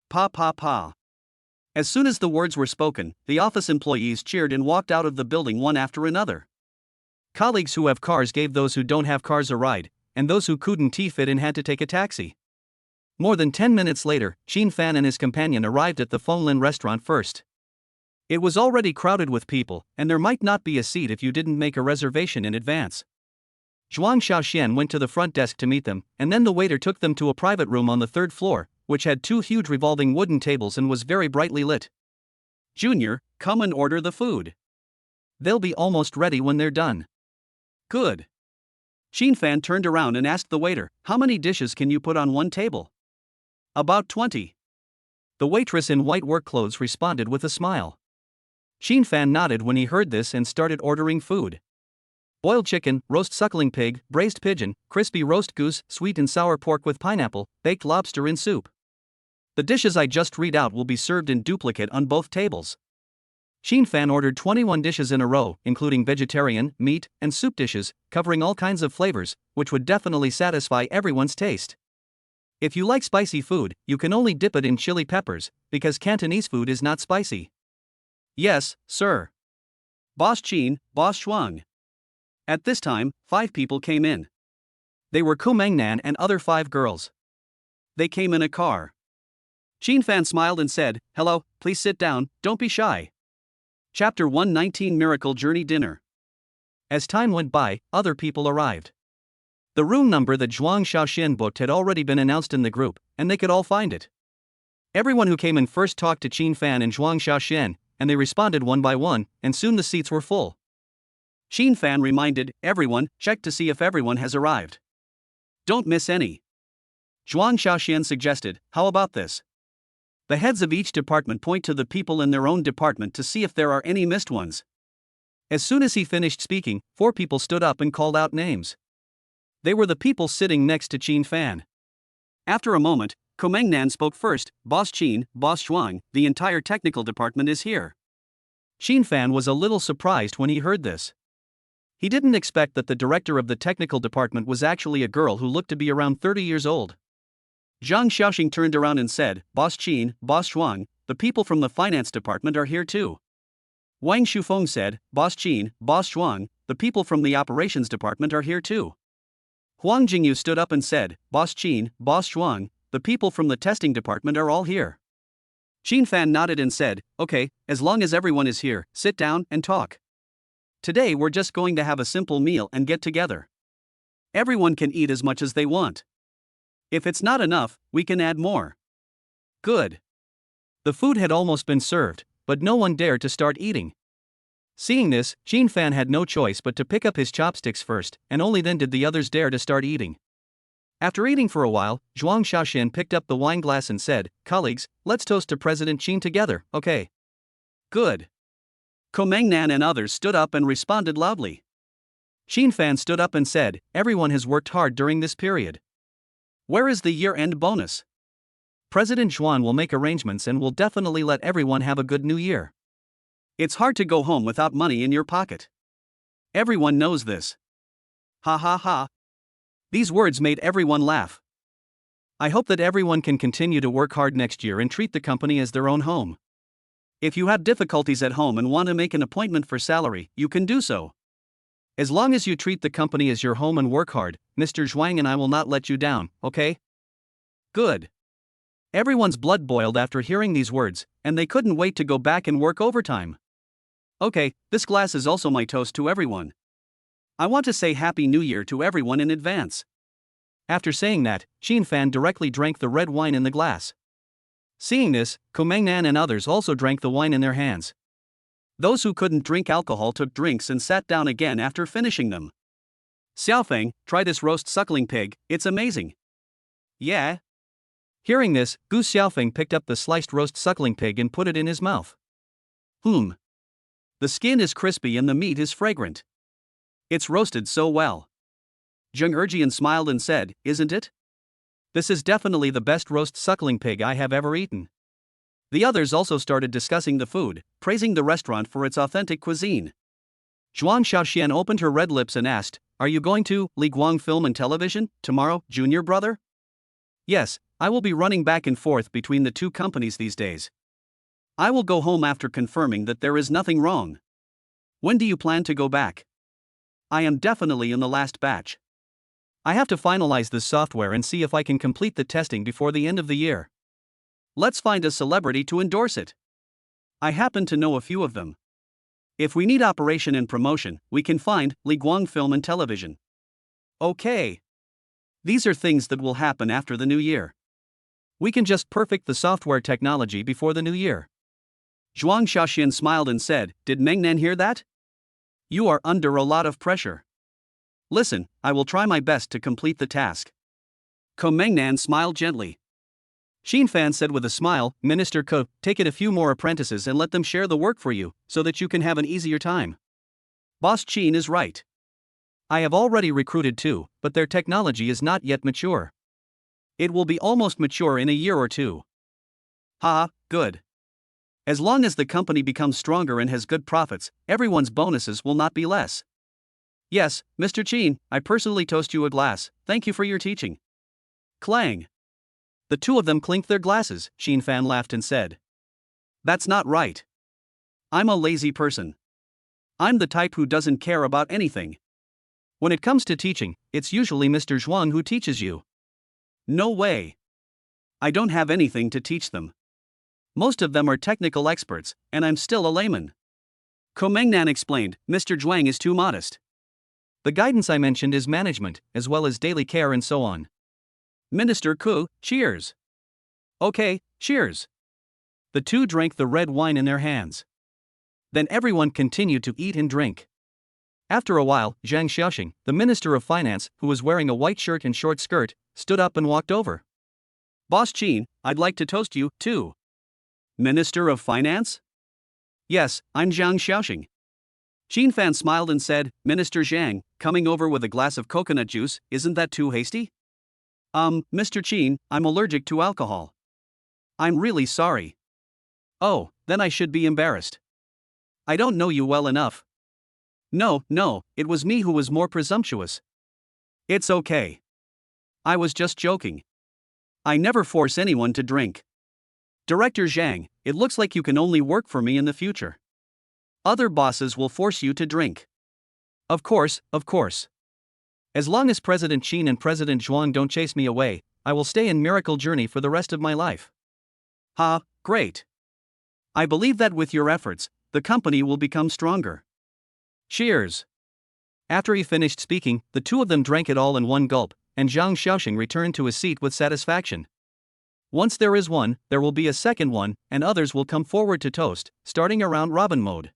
Pa pa pa. As soon as the words were spoken, the office employees cheered and walked out of the building one after another. Colleagues who have cars gave those who don't have cars a ride, and those who couldn't fit in had to take a taxi. More than 10 minutes later, Chin Fan and his companion arrived at the Fenglin restaurant first. It was already crowded with people, and there might not be a seat if you didn't make a reservation in advance. Zhuang Xiaoxian went to the front desk to meet them, and then the waiter took them to a private room on the 3rd floor, which had 2 huge revolving wooden tables and was very brightly lit. "Junior, come and order the food. They'll be almost ready when they're done." "Good." Chin Fan turned around and asked the waiter, "How many dishes can you put on one table?" "About 20. The waitress in white work clothes responded with a smile. Chin Fan nodded when he heard this and started ordering food. Boiled chicken, roast suckling pig, braised pigeon, crispy roast goose, sweet and sour pork with pineapple, baked lobster in soup. The dishes I just read out will be served in duplicate on both tables. Chin Fan ordered 21 dishes in a row, including vegetarian, meat, and soup dishes, covering all kinds of flavors, which would definitely satisfy everyone's taste. If you like spicy food, you can only dip it in chili peppers, because Cantonese food is not spicy. "Yes, sir." "Boss Chin, Boss Zhuang." At this time, 5 people came in. They were Komengnan and other 5 girls. They came in a car. Chin Fan smiled and said, "Hello, please sit down, don't be shy." Chapter 119 Miracle Journey Dinner. As time went by, other people arrived. The room number that Zhuang Xiaoxian booked had already been announced in the group, and they could all find it. Everyone who came in first talked to Chin Fan and Zhuang Xiaoxian, and they responded one by one, and soon the seats were full. Xin Fan reminded everyone, check to see if everyone has arrived. Don't miss any. Zhuang Xiaoxian suggested, how about this? The heads of each department point to the people in their own department to see if there are any missed ones. As soon as he finished speaking, 4 people stood up and called out names. They were the people sitting next to Qin Fan. After a moment, Komengnan spoke first. Boss Qin, Boss Zhuang, the entire technical department is here. Qin Fan was a little surprised when he heard this. He didn't expect that the director of the technical department was actually a girl who looked to be around 30 years old. Zhang Xiaoxing turned around and said, Boss Qin, Boss Zhuang, the people from the finance department are here too. Wang Shufeng said, Boss Qin, Boss Zhuang, the people from the operations department are here too. Huang Jingyu stood up and said, Boss Qin, Boss Zhuang, the people from the testing department are all here. Qin Fan nodded and said, okay, as long as everyone is here, sit down and talk. Today we're just going to have a simple meal and get together. Everyone can eat as much as they want. If it's not enough, we can add more. Good. The food had almost been served, but no one dared to start eating. Seeing this, Qin Fan had no choice but to pick up his chopsticks first, and only then did the others dare to start eating. After eating for a while, Zhuang Xiaoxian picked up the wine glass and said, colleagues, let's toast to President Qin together, okay? Good. Komengnan and others stood up and responded loudly. Qin Fan stood up and said, everyone has worked hard during this period. Where is the year-end bonus? President Zhuan will make arrangements and will definitely let everyone have a good new year. It's hard to go home without money in your pocket. Everyone knows this. Ha ha ha. These words made everyone laugh. I hope that everyone can continue to work hard next year and treat the company as their own home. If you have difficulties at home and want to make an appointment for salary, you can do so. As long as you treat the company as your home and work hard, Mr. Zhuang and I will not let you down, okay? Good. Everyone's blood boiled after hearing these words, and they couldn't wait to go back and work overtime. Okay, this glass is also my toast to everyone. I want to say Happy New Year to everyone in advance. After saying that, Qin Fan directly drank the red wine in the glass. Seeing this, Komengnan and others also drank the wine in their hands. Those who couldn't drink alcohol took drinks and sat down again after finishing them. Xiaofeng, try this roast suckling pig, it's amazing. Yeah. Hearing this, Gu Xiaofeng picked up the sliced roast suckling pig and put it in his mouth. The skin is crispy and the meat is fragrant. It's roasted so well. Zheng Erjian smiled and said, isn't it? This is definitely the best roast suckling pig I have ever eaten. The others also started discussing the food, praising the restaurant for its authentic cuisine. Zhuang Xiaoxian opened her red lips and asked, are you going to Li Guang Film and Television tomorrow, junior brother? Yes, I will be running back and forth between the two companies these days. I will go home after confirming that there is nothing wrong. When do you plan to go back? I am definitely in the last batch. I have to finalize this software and see if I can complete the testing before the end of the year. Let's find a celebrity to endorse it. I happen to know a few of them. If we need operation and promotion, we can find Li Guang Film and Television. Okay. These are things that will happen after the new year. We can just perfect the software technology before the new year. Zhuang Xiaoxian smiled and said, did Mengnan hear that? You are under a lot of pressure. Listen, I will try my best to complete the task. Komengnan smiled gently. Qin Fan said with a smile, Minister Ko, take in a few more apprentices and let them share the work for you, so that you can have an easier time. Boss Qin is right. I have already recruited 2, but their technology is not yet mature. It will be almost mature in a year or 2. Ha, good. As long as the company becomes stronger and has good profits, everyone's bonuses will not be less. Yes, Mr. Qin, I personally toast you a glass, thank you for your teaching. Clang. The 2 of them clinked their glasses, Qin Fan laughed and said. That's not right. I'm a lazy person. I'm the type who doesn't care about anything. When it comes to teaching, it's usually Mr. Zhuang who teaches you. No way. I don't have anything to teach them. Most of them are technical experts, and I'm still a layman. Komengnan explained, Mr. Zhuang is too modest. The guidance I mentioned is management, as well as daily care and so on. Minister Ku, cheers. Okay, cheers. The 2 drank the red wine in their hands. Then everyone continued to eat and drink. After a while, Zhang Xiaoxing, the Minister of Finance, who was wearing a white shirt and short skirt, stood up and walked over. Boss Qin, I'd like to toast you, too. Minister of Finance? Yes, I'm Zhang Xiaoxing. Qin Fan smiled and said, Minister Zhang, coming over with a glass of coconut juice, isn't that too hasty? Mr. Qin, I'm allergic to alcohol. I'm really sorry. Oh, then I should be embarrassed. I don't know you well enough. No, it was me who was more presumptuous. It's okay. I was just joking. I never force anyone to drink. Director Zhang, it looks like you can only work for me in the future. Other bosses will force you to drink. Of course. As long as President Qin and President Zhuang don't chase me away, I will stay in Miracle Journey for the rest of my life. Ha, great. I believe that with your efforts, the company will become stronger. Cheers. After he finished speaking, the two of them drank it all in one gulp, and Zhang Xiaoxing returned to his seat with satisfaction. Once there is one, there will be a second one, and others will come forward to toast, starting around robin mode.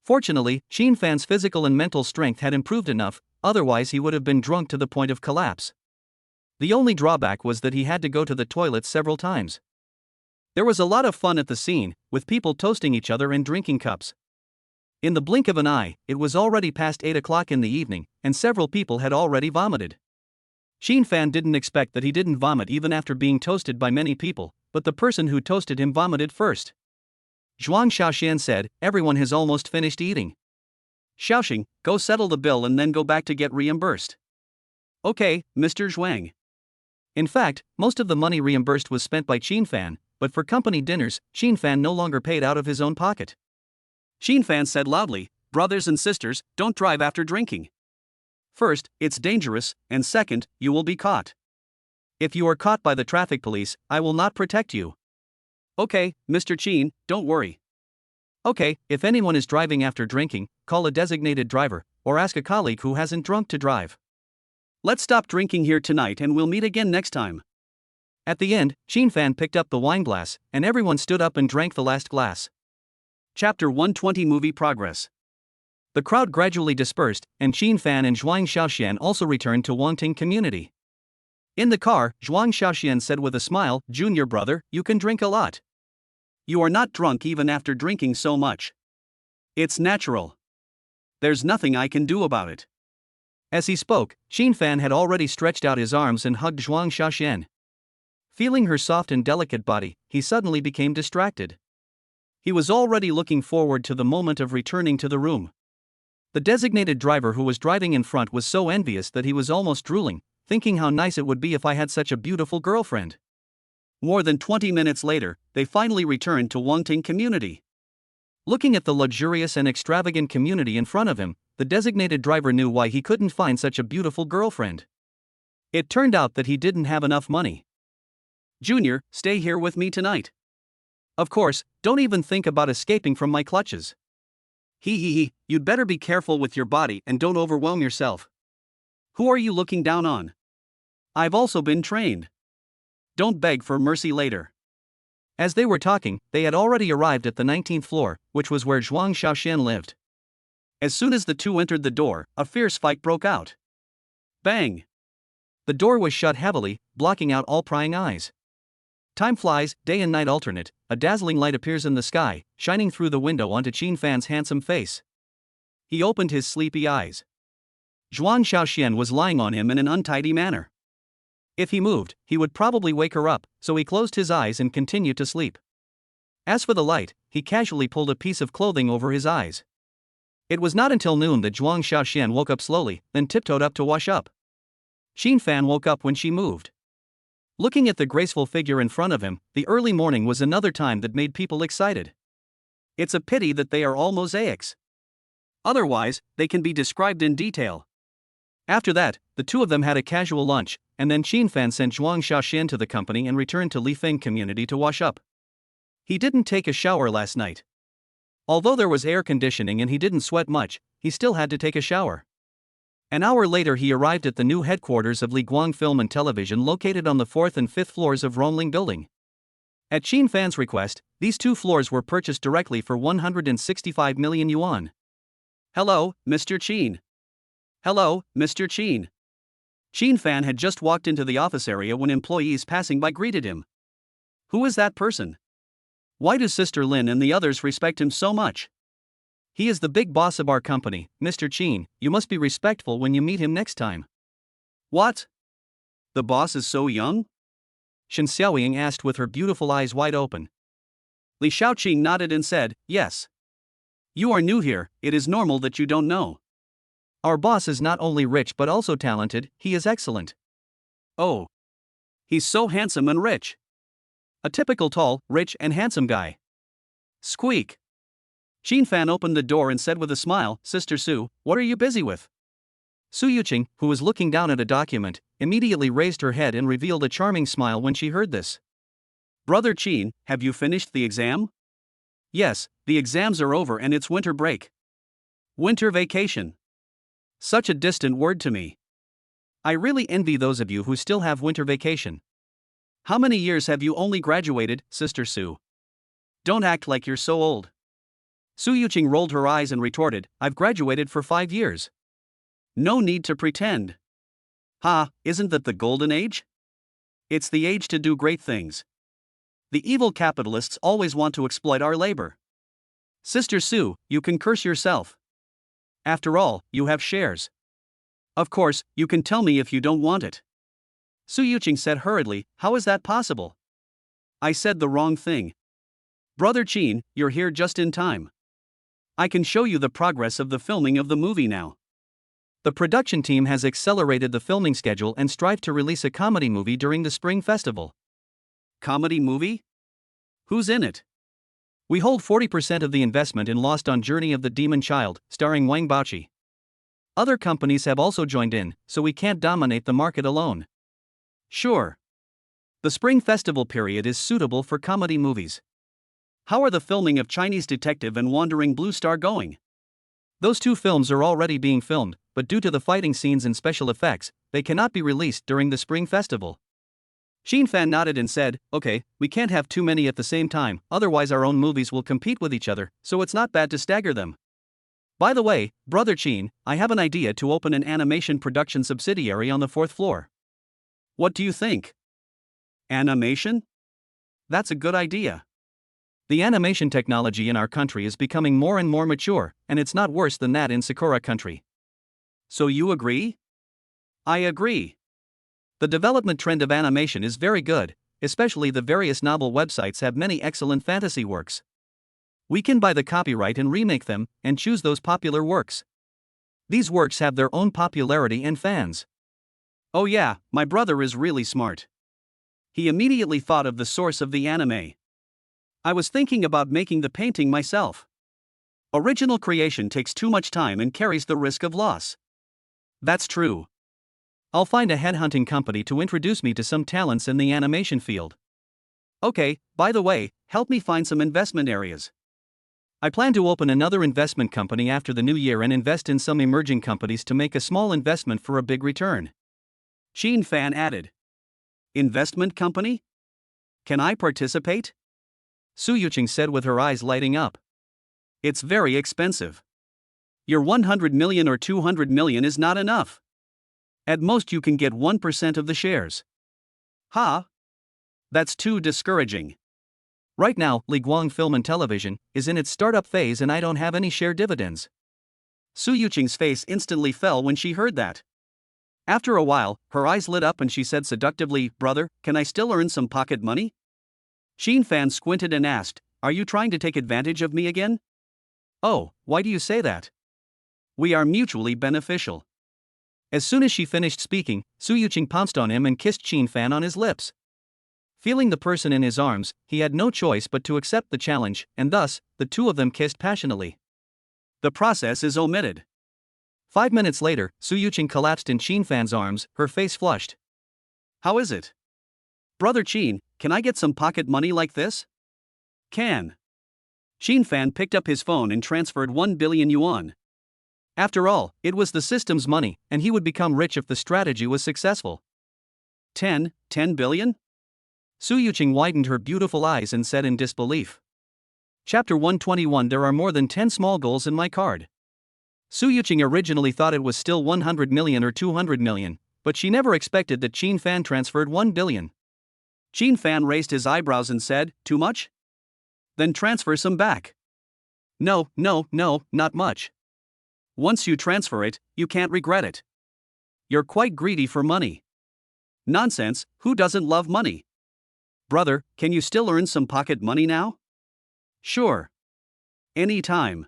Fortunately, Qin Fan's physical and mental strength had improved enough, otherwise he would have been drunk to the point of collapse. The only drawback was that he had to go to the toilet several times. There was a lot of fun at the scene, with people toasting each other in drinking cups. In the blink of an eye, it was already past 8 o'clock in the evening, and several people had already vomited. Qin Fan didn't expect that he didn't vomit even after being toasted by many people, but the person who toasted him vomited first. Zhuang Xiaoxian said, everyone has almost finished eating. Xiaoxing, go settle the bill and then go back to get reimbursed. Okay, Mr. Zhuang. In fact, most of the money reimbursed was spent by Qin Fan, but for company dinners, Qin Fan no longer paid out of his own pocket. Qin Fan said loudly, brothers and sisters, don't drive after drinking. First, it's dangerous, and second, you will be caught. If you are caught by the traffic police, I will not protect you. Okay, Mr. Qin, don't worry. Okay, if anyone is driving after drinking, call a designated driver, or ask a colleague who hasn't drunk to drive. Let's stop drinking here tonight and we'll meet again next time. At the end, Qin Fan picked up the wine glass, and everyone stood up and drank the last glass. Chapter 120 Movie Progress. The crowd gradually dispersed, and Qin Fan and Zhuang Xiaoxian also returned to Wangting Community. In the car, Zhuang Xiaoxian said with a smile, Junior brother, you can drink a lot. You are not drunk even after drinking so much. It's natural. There's nothing I can do about it. As he spoke, Qin Fan had already stretched out his arms and hugged Zhuang Xiaoxian. Feeling her soft and delicate body, he suddenly became distracted. He was already looking forward to the moment of returning to the room. The designated driver who was driving in front was so envious that he was almost drooling, thinking how nice it would be if I had such a beautiful girlfriend. More than 20 minutes later, they finally returned to Wangting Community. Looking at the luxurious and extravagant community in front of him, the designated driver knew why he couldn't find such a beautiful girlfriend. It turned out that he didn't have enough money. Junior, stay here with me tonight. Of course, don't even think about escaping from my clutches. You'd better be careful with your body and don't overwhelm yourself. Who are you looking down on? I've also been trained. Don't beg for mercy later. As they were talking, they had already arrived at the 19th floor, which was where Zhuang Xiaoxian lived. As soon as the two entered the door, a fierce fight broke out. Bang! The door was shut heavily, blocking out all prying eyes. Time flies, day and night alternate, a dazzling light appears in the sky, shining through the window onto Qin Fan's handsome face. He opened his sleepy eyes. Zhuang Xiaoxian was lying on him in an untidy manner. If he moved, he would probably wake her up, so he closed his eyes and continued to sleep. As for the light, he casually pulled a piece of clothing over his eyes. It was not until noon that Zhuang Xiaoxian woke up slowly, then tiptoed up to wash up. Qin Fan woke up when she moved. Looking at the graceful figure in front of him, the early morning was another time that made people excited. It's a pity that they are all mosaics. Otherwise, they can be described in detail. After that, the two of them had a casual lunch, and then Qin Fan sent Zhuang Xiaoxian to the company and returned to Lifeng Community to wash up. He didn't take a shower last night. Although there was air conditioning and he didn't sweat much, he still had to take a shower. An hour later he arrived at the new headquarters of Li Guang Film and Television located on the 4th and 5th floors of Ronling Building. At Qin Fan's request, these two floors were purchased directly for 165 million yuan. Hello, Mr. Chin. Hello, Mr. Chin. Chin Fan had just walked into the office area when employees passing by greeted him. Who is that person? Why do Sister Lin and the others respect him so much? He is the big boss of our company, Mr. Chin. You must be respectful when you meet him next time. What? The boss is so young? Shen Xiaoying asked with her beautiful eyes wide open. Li Shaoqing nodded and said, yes. You are new here, it is normal that you don't know. Our boss is not only rich but also talented, he is excellent. Oh. He's so handsome and rich. A typical tall, rich and handsome guy. Squeak. Chin Fan opened the door and said with a smile, Sister Su, what are you busy with? Su Yuqing, who was looking down at a document, immediately raised her head and revealed a charming smile when she heard this. Brother Chin, have you finished the exam? Yes, the exams are over and it's winter break. Winter vacation. Such a distant word to me. I really envy those of you who still have winter vacation. How many years have you only graduated, Sister Su? Don't act like you're so old. Su Yuqing rolled her eyes and retorted, I've graduated for 5 years. No need to pretend. Ha, isn't that the golden age? It's the age to do great things. The evil capitalists always want to exploit our labor. Sister Su, you can curse yourself. After all, you have shares. Of course, you can tell me if you don't want it. Su Yuqing said hurriedly, how is that possible? I said the wrong thing. Brother Chin, you're here just in time. I can show you the progress of the filming of the movie now. The production team has accelerated the filming schedule and strive to release a comedy movie during the Spring Festival. Comedy movie? Who's in it? We hold 40% of the investment in Lost on Journey of the Demon Child, starring Wang Baoqi. Other companies have also joined in, so we can't dominate the market alone. Sure. The Spring Festival period is suitable for comedy movies. How are the filming of Chinese Detective and Wandering Blue Star going? Those 2 films are already being filmed, but due to the fighting scenes and special effects, they cannot be released during the Spring Festival. Chin Fan nodded and said, okay, we can't have too many at the same time, otherwise our own movies will compete with each other, so it's not bad to stagger them. By the way, Brother Chin, I have an idea to open an animation production subsidiary on the 4th floor. What do you think? Animation? That's a good idea. The animation technology in our country is becoming more and more mature, and it's not worse than that in Sakura country. So you agree? I agree. The development trend of animation is very good, especially the various novel websites have many excellent fantasy works. We can buy the copyright and remake them, and choose those popular works. These works have their own popularity and fans. Oh yeah, my brother is really smart. He immediately thought of the source of the anime. I was thinking about making the painting myself. Original creation takes too much time and carries the risk of loss. That's true. I'll find a headhunting company to introduce me to some talents in the animation field. Okay, by the way, help me find some investment areas. I plan to open another investment company after the new year and invest in some emerging companies to make a small investment for a big return. Chin Fan added. Investment company? Can I participate? Su Yuqing said with her eyes lighting up. It's very expensive. Your 100 million or 200 million is not enough. At most you can get 1% of the shares. Ha! That's too discouraging. Right now, Li Guang Film and Television is in its startup phase and I don't have any share dividends. Su Yuqing's face instantly fell when she heard that. After a while, her eyes lit up and she said seductively, brother, can I still earn some pocket money? Chin Fan squinted and asked, are you trying to take advantage of me again? Oh, why do you say that? We are mutually beneficial. As soon as she finished speaking, Su Yuqing pounced on him and kissed Chin Fan on his lips. Feeling the person in his arms, he had no choice but to accept the challenge, and thus, the 2 of them kissed passionately. The process is omitted. 5 minutes later, Su Yuqing collapsed in Chin Fan's arms, her face flushed. How is it? Brother Chin, can I get some pocket money like this? Can. Chin Fan picked up his phone and transferred 1 billion yuan. After all, it was the system's money, and he would become rich if the strategy was successful. 10 billion? Su Yuqing widened her beautiful eyes and said in disbelief. Chapter 121 There are more than 10 small goals in my card. Su Yuqing originally thought it was still 100 million or 200 million, but she never expected that Qin Fan transferred 1 billion. Qin Fan raised his eyebrows and said, "Too much? Then transfer some back." No, not much. Once you transfer it, you can't regret it. You're quite greedy for money. Nonsense, who doesn't love money? Brother, can you still earn some pocket money now? Sure. Any time.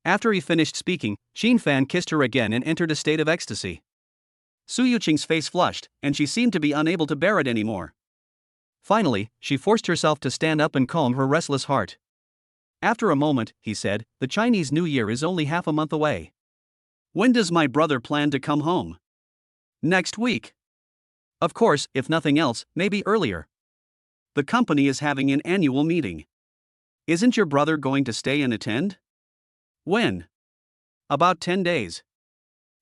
After he finished speaking, Qin Fan kissed her again and entered a state of ecstasy. Su Yuqing's face flushed, and she seemed to be unable to bear it anymore. Finally, she forced herself to stand up and calm her restless heart. After a moment, he said, "The Chinese New Year is only half a month away. When does my brother plan to come home?" "Next week. Of course, if nothing else, maybe earlier. The company is having an annual meeting. Isn't your brother going to stay and attend?" "When?" "About 10 days.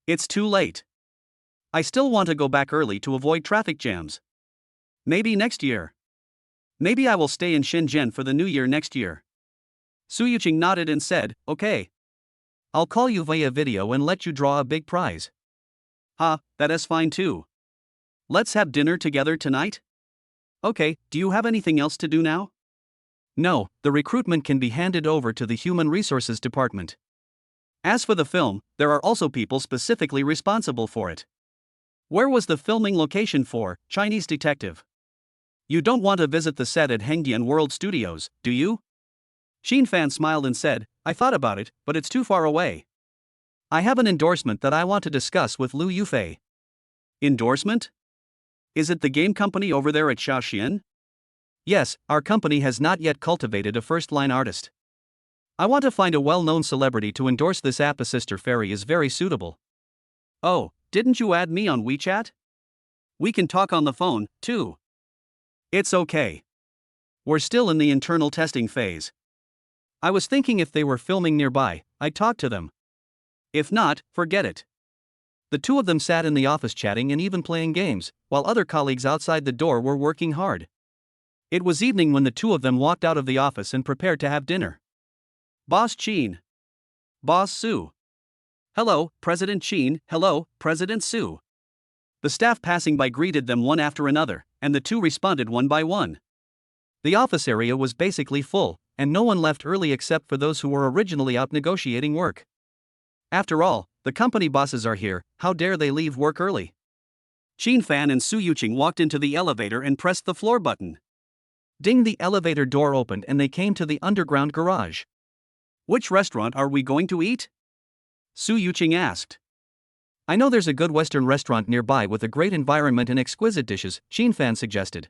It's too late. I still want to go back early to avoid traffic jams. Maybe next year. Maybe I will stay in Shenzhen for the New Year next year." Su Yuqing nodded and said, "Okay. I'll call you via video and let you draw a big prize." That is fine too. Let's have dinner together tonight? Okay, do you have anything else to do now? No, the recruitment can be handed over to the Human Resources Department. As for the film, there are also people specifically responsible for it. Where was the filming location for Chinese Detective? You don't want to visit the set at Hengdian World Studios, do you? Qin Fan smiled and said, "I thought about it, but it's too far away. I have an endorsement that I want to discuss with Lu Yufei." Endorsement? Is it the game company over there at Shaoxian? Yes, our company has not yet cultivated a first-line artist. I want to find a well-known celebrity to endorse this app. A sister fairy is very suitable. Oh, didn't you add me on WeChat? We can talk on the phone, too. It's okay. We're still in the internal testing phase. I was thinking if they were filming nearby, I'd talk to them. If not, forget it. The two of them sat in the office chatting and even playing games, while other colleagues outside the door were working hard. It was evening when the two of them walked out of the office and prepared to have dinner. Boss Qin. Boss Su. Hello, President Qin. Hello, President Su. The staff passing by greeted them one after another, and the two responded one by one. The office area was basically full, and no one left early except for those who were originally out negotiating work. After all, the company bosses are here, how dare they leave work early? Qin Fan and Su Yuqing walked into the elevator and pressed the floor button. Ding! The elevator door opened and they came to the underground garage. Which restaurant are we going to eat? Su Yuqing asked. I know there's a good Western restaurant nearby with a great environment and exquisite dishes, Qin Fan suggested.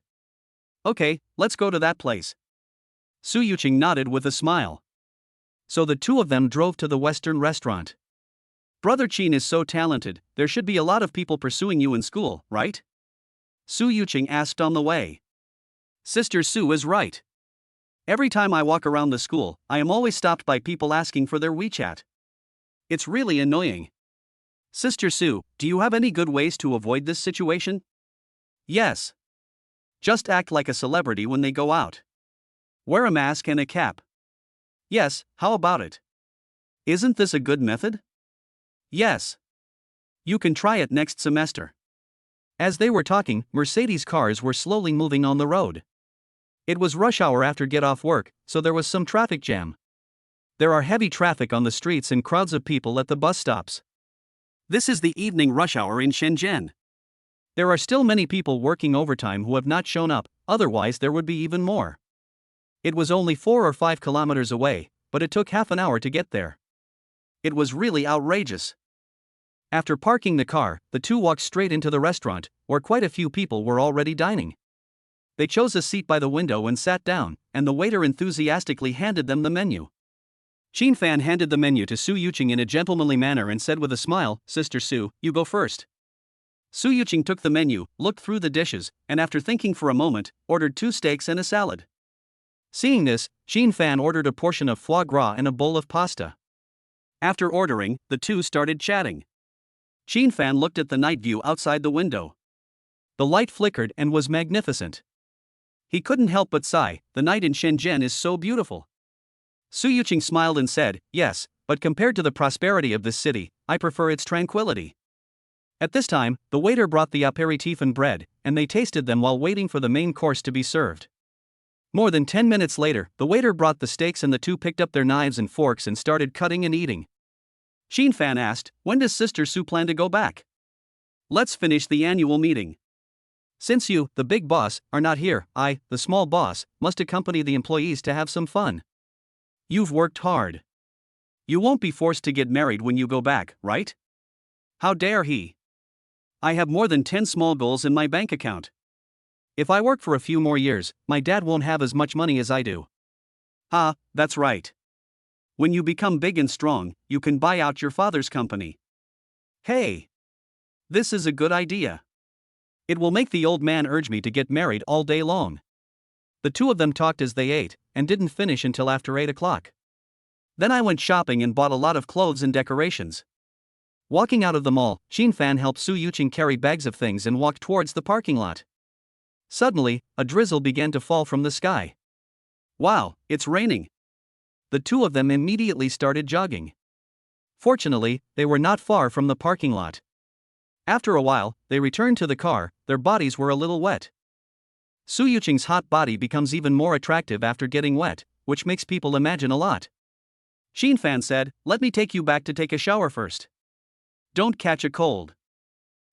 Okay, let's go to that place. Su Yuqing nodded with a smile. So the two of them drove to the Western restaurant. Brother Qin is so talented, there should be a lot of people pursuing you in school, right? Su Yuqing asked on the way. Sister Su is right. Every time I walk around the school, I am always stopped by people asking for their WeChat. It's really annoying. Sister Su, do you have any good ways to avoid this situation? Yes. Just act like a celebrity when they go out. Wear a mask and a cap. Yes, how about it? Isn't this a good method? Yes. You can try it next semester. As they were talking, Mercedes cars were slowly moving on the road. It was rush hour after get-off work, so there was some traffic jam. There are heavy traffic on the streets and crowds of people at the bus stops. This is the evening rush hour in Shenzhen. There are still many people working overtime who have not shown up, otherwise there would be even more. It was only 4 or 5 kilometers away, but it took half an hour to get there. It was really outrageous. After parking the car, the two walked straight into the restaurant, where quite a few people were already dining. They chose a seat by the window and sat down, and the waiter enthusiastically handed them the menu. Qin Fan handed the menu to Su Yuqing in a gentlemanly manner and said with a smile, Sister Su, you go first. Su Yuqing took the menu, looked through the dishes, and after thinking for a moment, ordered 2 steaks and a salad. Seeing this, Qin Fan ordered a portion of foie gras and a bowl of pasta. After ordering, the two started chatting. Qin Fan looked at the night view outside the window. The light flickered and was magnificent. He couldn't help but sigh, the night in Shenzhen is so beautiful. Su Yuqing smiled and said, yes, but compared to the prosperity of this city, I prefer its tranquility. At this time, the waiter brought the aperitif and bread, and they tasted them while waiting for the main course to be served. More than 10 minutes later, the waiter brought the steaks and the two picked up their knives and forks and started cutting and eating. Fan asked, "When does Sister Sue plan to go back?" "Let's finish the annual meeting. Since you, the big boss, are not here, I, the small boss, must accompany the employees to have some fun. You've worked hard. You won't be forced to get married when you go back, right?" "How dare he? I have more than 10 small bills in my bank account. If I work for a few more years, my dad won't have as much money as I do." "Ah, that's right. When you become big and strong, you can buy out your father's company." "Hey! This is a good idea. It will make the old man urge me to get married all day long." The two of them talked as they ate, and didn't finish until after 8 o'clock. Then I went shopping and bought a lot of clothes and decorations. Walking out of the mall, Fan helped Su Yuqing carry bags of things and walked towards the parking lot. Suddenly, a drizzle began to fall from the sky. "Wow, it's raining." The two of them immediately started jogging. Fortunately, they were not far from the parking lot. After a while, they returned to the car. Their bodies were a little wet. Su Yuqing's hot body becomes even more attractive after getting wet, which makes people imagine a lot. Fan said, "Let me take you back to take a shower first. Don't catch a cold."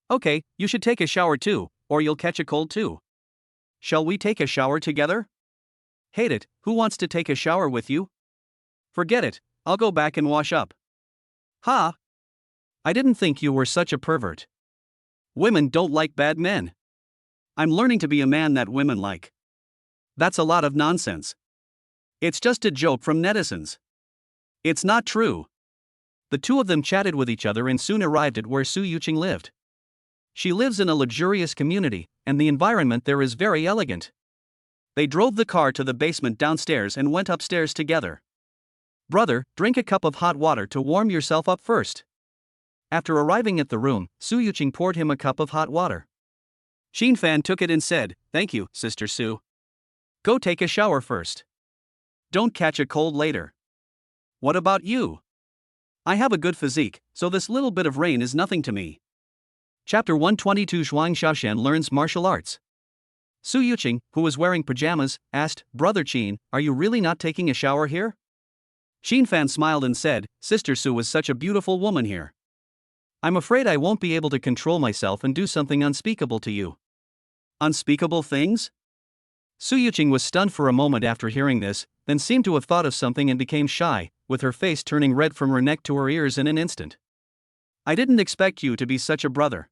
"Okay, you should take a shower too, or you'll catch a cold too." "Shall we take a shower together?" "Hate it, who wants to take a shower with you?" "Forget it, I'll go back and wash up." "Ha! I didn't think you were such a pervert. Women don't like bad men. I'm learning to be a man that women like." "That's a lot of nonsense. It's just a joke from netizens." "It's not true." The two of them chatted with each other and soon arrived at where Su Yuqing lived. She lives in a luxurious community, and the environment there is very elegant. They drove the car to the basement downstairs and went upstairs together. "Brother, drink a cup of hot water to warm yourself up first." After arriving at the room, Su Yuqing poured him a cup of hot water. Fan took it and said, "Thank you, Sister Sue. Go take a shower first. Don't catch a cold later." "What about you?" "I have a good physique, so this little bit of rain is nothing to me." Chapter 122 Zhuang Xiaoshan learns martial arts. Su Yuqing, who was wearing pajamas, asked, "Brother Qin, are you really not taking a shower here?" Fan smiled and said, "Sister Su is such a beautiful woman here. I'm afraid I won't be able to control myself and do something unspeakable to you." "Unspeakable things?" Su Yuqing was stunned for a moment after hearing this, then seemed to have thought of something and became shy, with her face turning red from her neck to her ears in an instant. "I didn't expect you to be such a brother.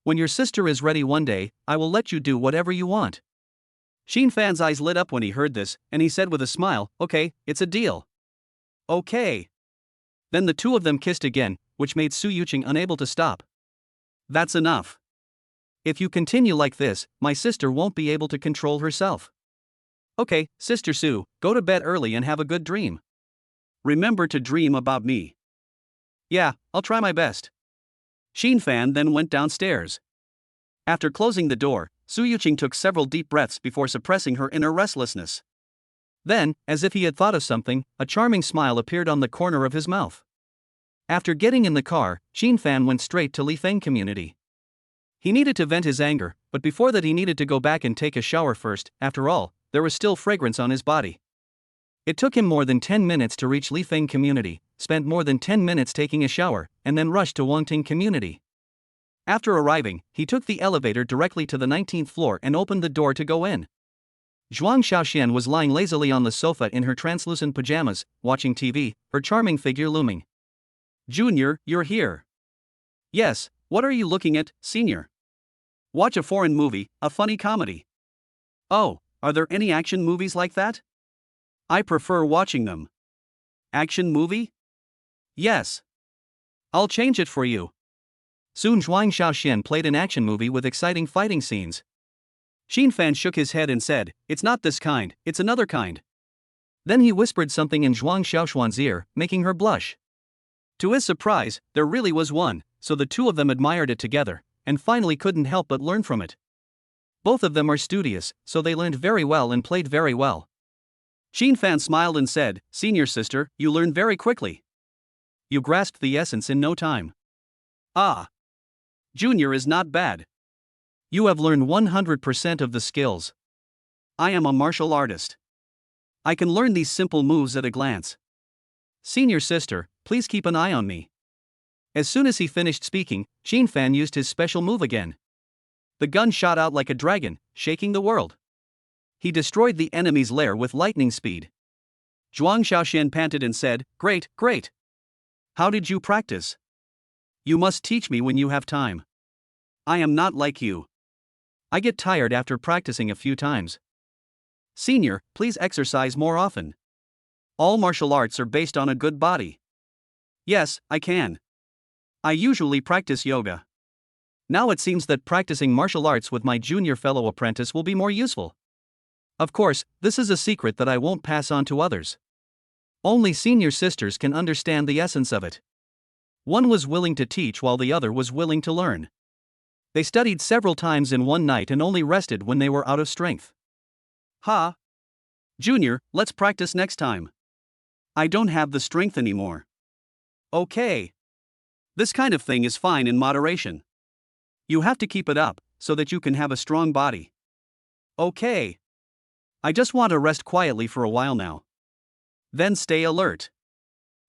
When your sister is ready one day, I will let you do whatever you want." Fan's eyes lit up when he heard this, and he said with a smile, "Okay, it's a deal." "Okay." Then the two of them kissed again, which made Su Yuqing unable to stop. "That's enough. If you continue like this, my sister won't be able to control herself. Okay, Sister Sue, go to bed early and have a good dream. Remember to dream about me." "Yeah, I'll try my best." Fan then went downstairs. After closing the door, Su Yuqing took several deep breaths before suppressing her inner restlessness. Then, as if he had thought of something, a charming smile appeared on the corner of his mouth. After getting in the car, Fan went straight to Lifeng community. He needed to vent his anger, but before that he needed to go back and take a shower first. After all, there was still fragrance on his body. It took him more than 10 minutes to reach Lifeng community, spent more than 10 minutes taking a shower, and then rushed to Wangting community. After arriving, he took the elevator directly to the 19th floor and opened the door to go in. Zhuang Xiaoxian was lying lazily on the sofa in her translucent pajamas, watching TV, her charming figure looming. "Junior, you're here." "Yes, what are you looking at, Senior?" "Watch a foreign movie, a funny comedy." "Oh, are there any action movies like that?" "I prefer watching them." "Action movie?" "Yes." "I'll change it for you." Soon Zhuang Xiaoxian played an action movie with exciting fighting scenes. Fan shook his head and said, "It's not this kind, it's another kind." Then he whispered something in Zhuang Xiaoxuan's ear, making her blush. To his surprise, there really was one, so the two of them admired it together, and finally couldn't help but learn from it. Both of them are studious, so they learned very well and played very well. Fan smiled and said, "Senior sister, you learn very quickly. you grasped the essence in no time. Ah. Junior is not bad. You have learned 100% of the skills. I am a martial artist. I can learn these simple moves at a glance. Senior sister, please keep an eye on me. As soon as he finished speaking, Qin Fan used his special move again. The gun shot out like a dragon, shaking the world. He destroyed the enemy's lair with lightning speed. Zhuang Xiaoxian panted and said, "Great, great. How did you practice? You must teach me when you have time. I am not like you. I get tired after practicing a few times. Senior, please exercise more often. All martial arts are based on a good body." "Yes, I can. I usually practice yoga. Now it seems that practicing martial arts with my junior fellow apprentice will be more useful. Of course, this is a secret that I won't pass on to others. Only senior sisters can understand the essence of it." One was willing to teach while the other was willing to learn. They studied several times in one night and only rested when they were out of strength. "Ha! Junior, let's practice next time. I don't have the strength anymore." "Okay. This kind of thing is fine in moderation. You have to keep it up, so that you can have a strong body." "Okay. I just want to rest quietly for a while now. Then stay alert.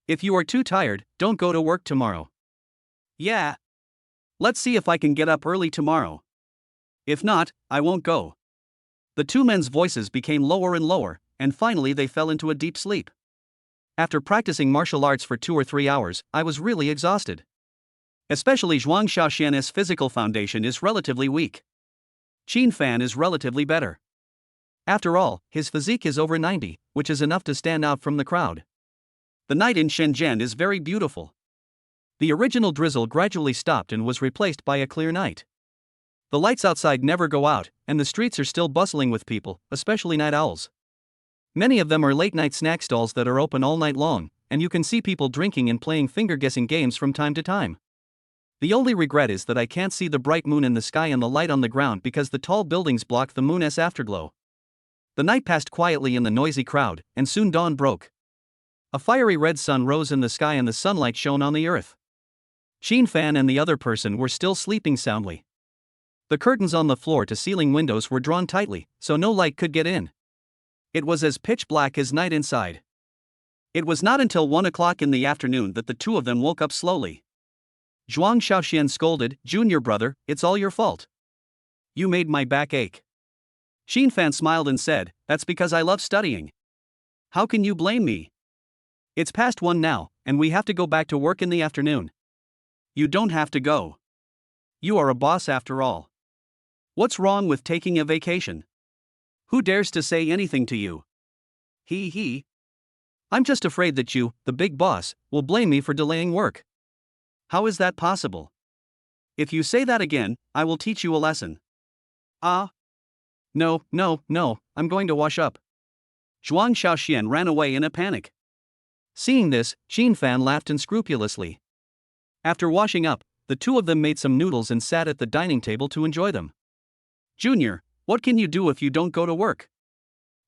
If you are too tired, don't go to work tomorrow." "Yeah. Let's see if I can get up early tomorrow. If not, I won't go." The two men's voices became lower and lower, and finally they fell into a deep sleep. After practicing martial arts for 2 or 3 hours, I was really exhausted. Especially Zhuang Xiaoxian's physical foundation is relatively weak. Qin Fan is relatively better. After all, his physique is over 90, which is enough to stand out from the crowd. The night in Shenzhen is very beautiful. The original drizzle gradually stopped and was replaced by a clear night. The lights outside never go out, and the streets are still bustling with people, especially night owls. Many of them are late-night snack stalls that are open all night long, and you can see people drinking and playing finger-guessing games from time to time. The only regret is that I can't see the bright moon in the sky and the light on the ground because the tall buildings block the moon's afterglow. The night passed quietly in the noisy crowd, and soon dawn broke. A fiery red sun rose in the sky and the sunlight shone on the earth. Qin Fan and the other person were still sleeping soundly. The curtains on the floor-to-ceiling windows were drawn tightly, so no light could get in. It was as pitch black as night inside. It was not until 1 o'clock in the afternoon that the two of them woke up slowly. Zhuang Xiaoxian scolded, "Junior brother, it's all your fault. You made my back ache." Qin Fan smiled and said, "That's because I love studying. How can you blame me? It's past 1 now, and we have to go back to work in the afternoon." "You don't have to go. You are a boss after all. What's wrong with taking a vacation? Who dares to say anything to you?" He. "I'm just afraid that you, the big boss, will blame me for delaying work." "How is that possible? If you say that again, I will teach you a lesson." "Ah. No, I'm going to wash up." Zhuang Xiaoxian ran away in a panic. Seeing this, Qin Fan laughed unscrupulously. After washing up, the two of them made some noodles and sat at the dining table to enjoy them. "Junior, what can you do if you don't go to work?"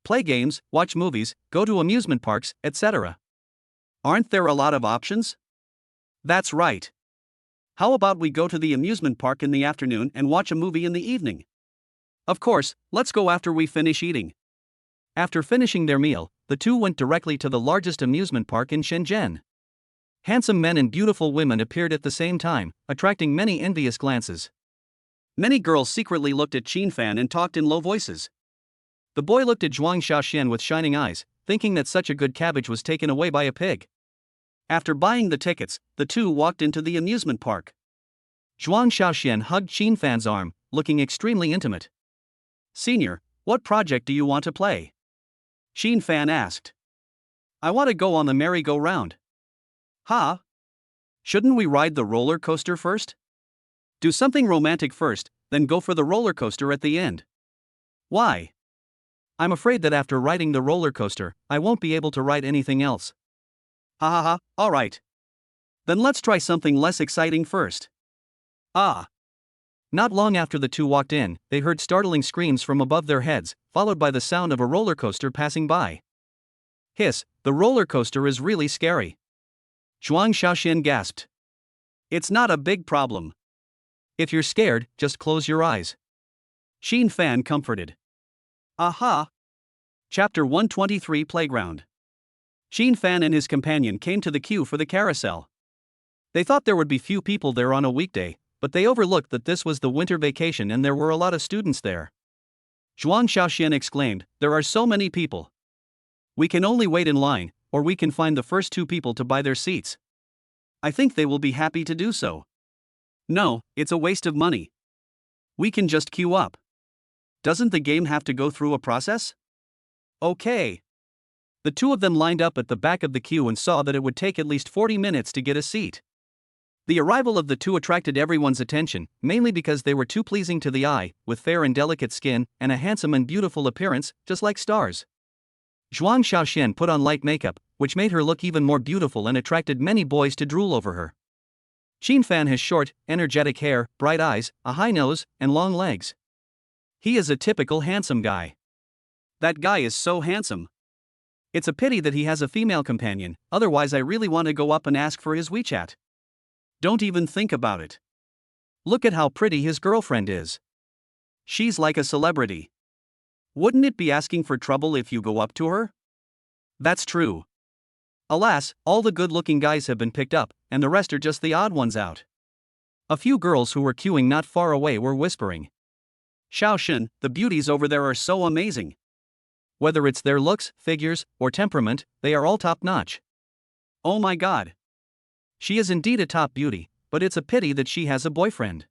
"Play games, watch movies, go to amusement parks, etc. Aren't there a lot of options?" "That's right. How about we go to the amusement park in the afternoon and watch a movie in the evening?" "Of course, let's go after we finish eating." After finishing their meal, the two went directly to the largest amusement park in Shenzhen. Handsome men and beautiful women appeared at the same time, attracting many envious glances. Many girls secretly looked at Qin Fan and talked in low voices. The boy looked at Zhuang Xiaoxian with shining eyes, thinking that such a good cabbage was taken away by a pig. After buying the tickets, the two walked into the amusement park. Zhuang Xiaoxian hugged Qin Fan's arm, looking extremely intimate. "Senior, what project do you want to play?" Qin Fan asked. "I want to go on the merry-go-round." "Ha! Shouldn't we ride the roller coaster first? Do something romantic first, then go for the roller coaster at the end." "Why?" "I'm afraid that after riding the roller coaster, I won't be able to ride anything else." Ha, alright. Then let's try something less exciting first." Ah. Not long after the two walked in, they heard startling screams from above their heads, followed by the sound of a roller coaster passing by. "Hiss, the roller coaster is really scary." Zhuang Xiaoxian gasped. It's not a big problem. If you're scared, just close your eyes. Xin Fan comforted. Aha! Chapter 123 Playground. Xin Fan and his companion came to the queue for the carousel. They thought there would be few people there on a weekday, but they overlooked that this was the winter vacation and there were a lot of students there. Zhuang Xiaoxian exclaimed, "There are so many people. We can only wait in line, or we can find the first two people to buy their seats. I think they will be happy to do so." "No, it's a waste of money. We can just queue up. Doesn't the game have to go through a process?" "Okay." The two of them lined up at the back of the queue and saw that it would take at least 40 minutes to get a seat. The arrival of the two attracted everyone's attention, mainly because they were too pleasing to the eye, with fair and delicate skin, and a handsome and beautiful appearance, just like stars. Zhuang Xiaoxian put on light makeup, which made her look even more beautiful and attracted many boys to drool over her. Xin Fan has short, energetic hair, bright eyes, a high nose, and long legs. He is a typical handsome guy. That guy is so handsome. It's a pity that he has a female companion, otherwise I really want to go up and ask for his WeChat. Don't even think about it. Look at how pretty his girlfriend is. She's like a celebrity. Wouldn't it be asking for trouble if you go up to her? That's true. Alas, all the good-looking guys have been picked up, and the rest are just the odd ones out. A few girls who were queuing not far away were whispering. "Xiaoxian, the beauties over there are so amazing. Whether it's their looks, figures, or temperament, they are all top-notch. Oh my god. She is indeed a top beauty, but it's a pity that she has a boyfriend.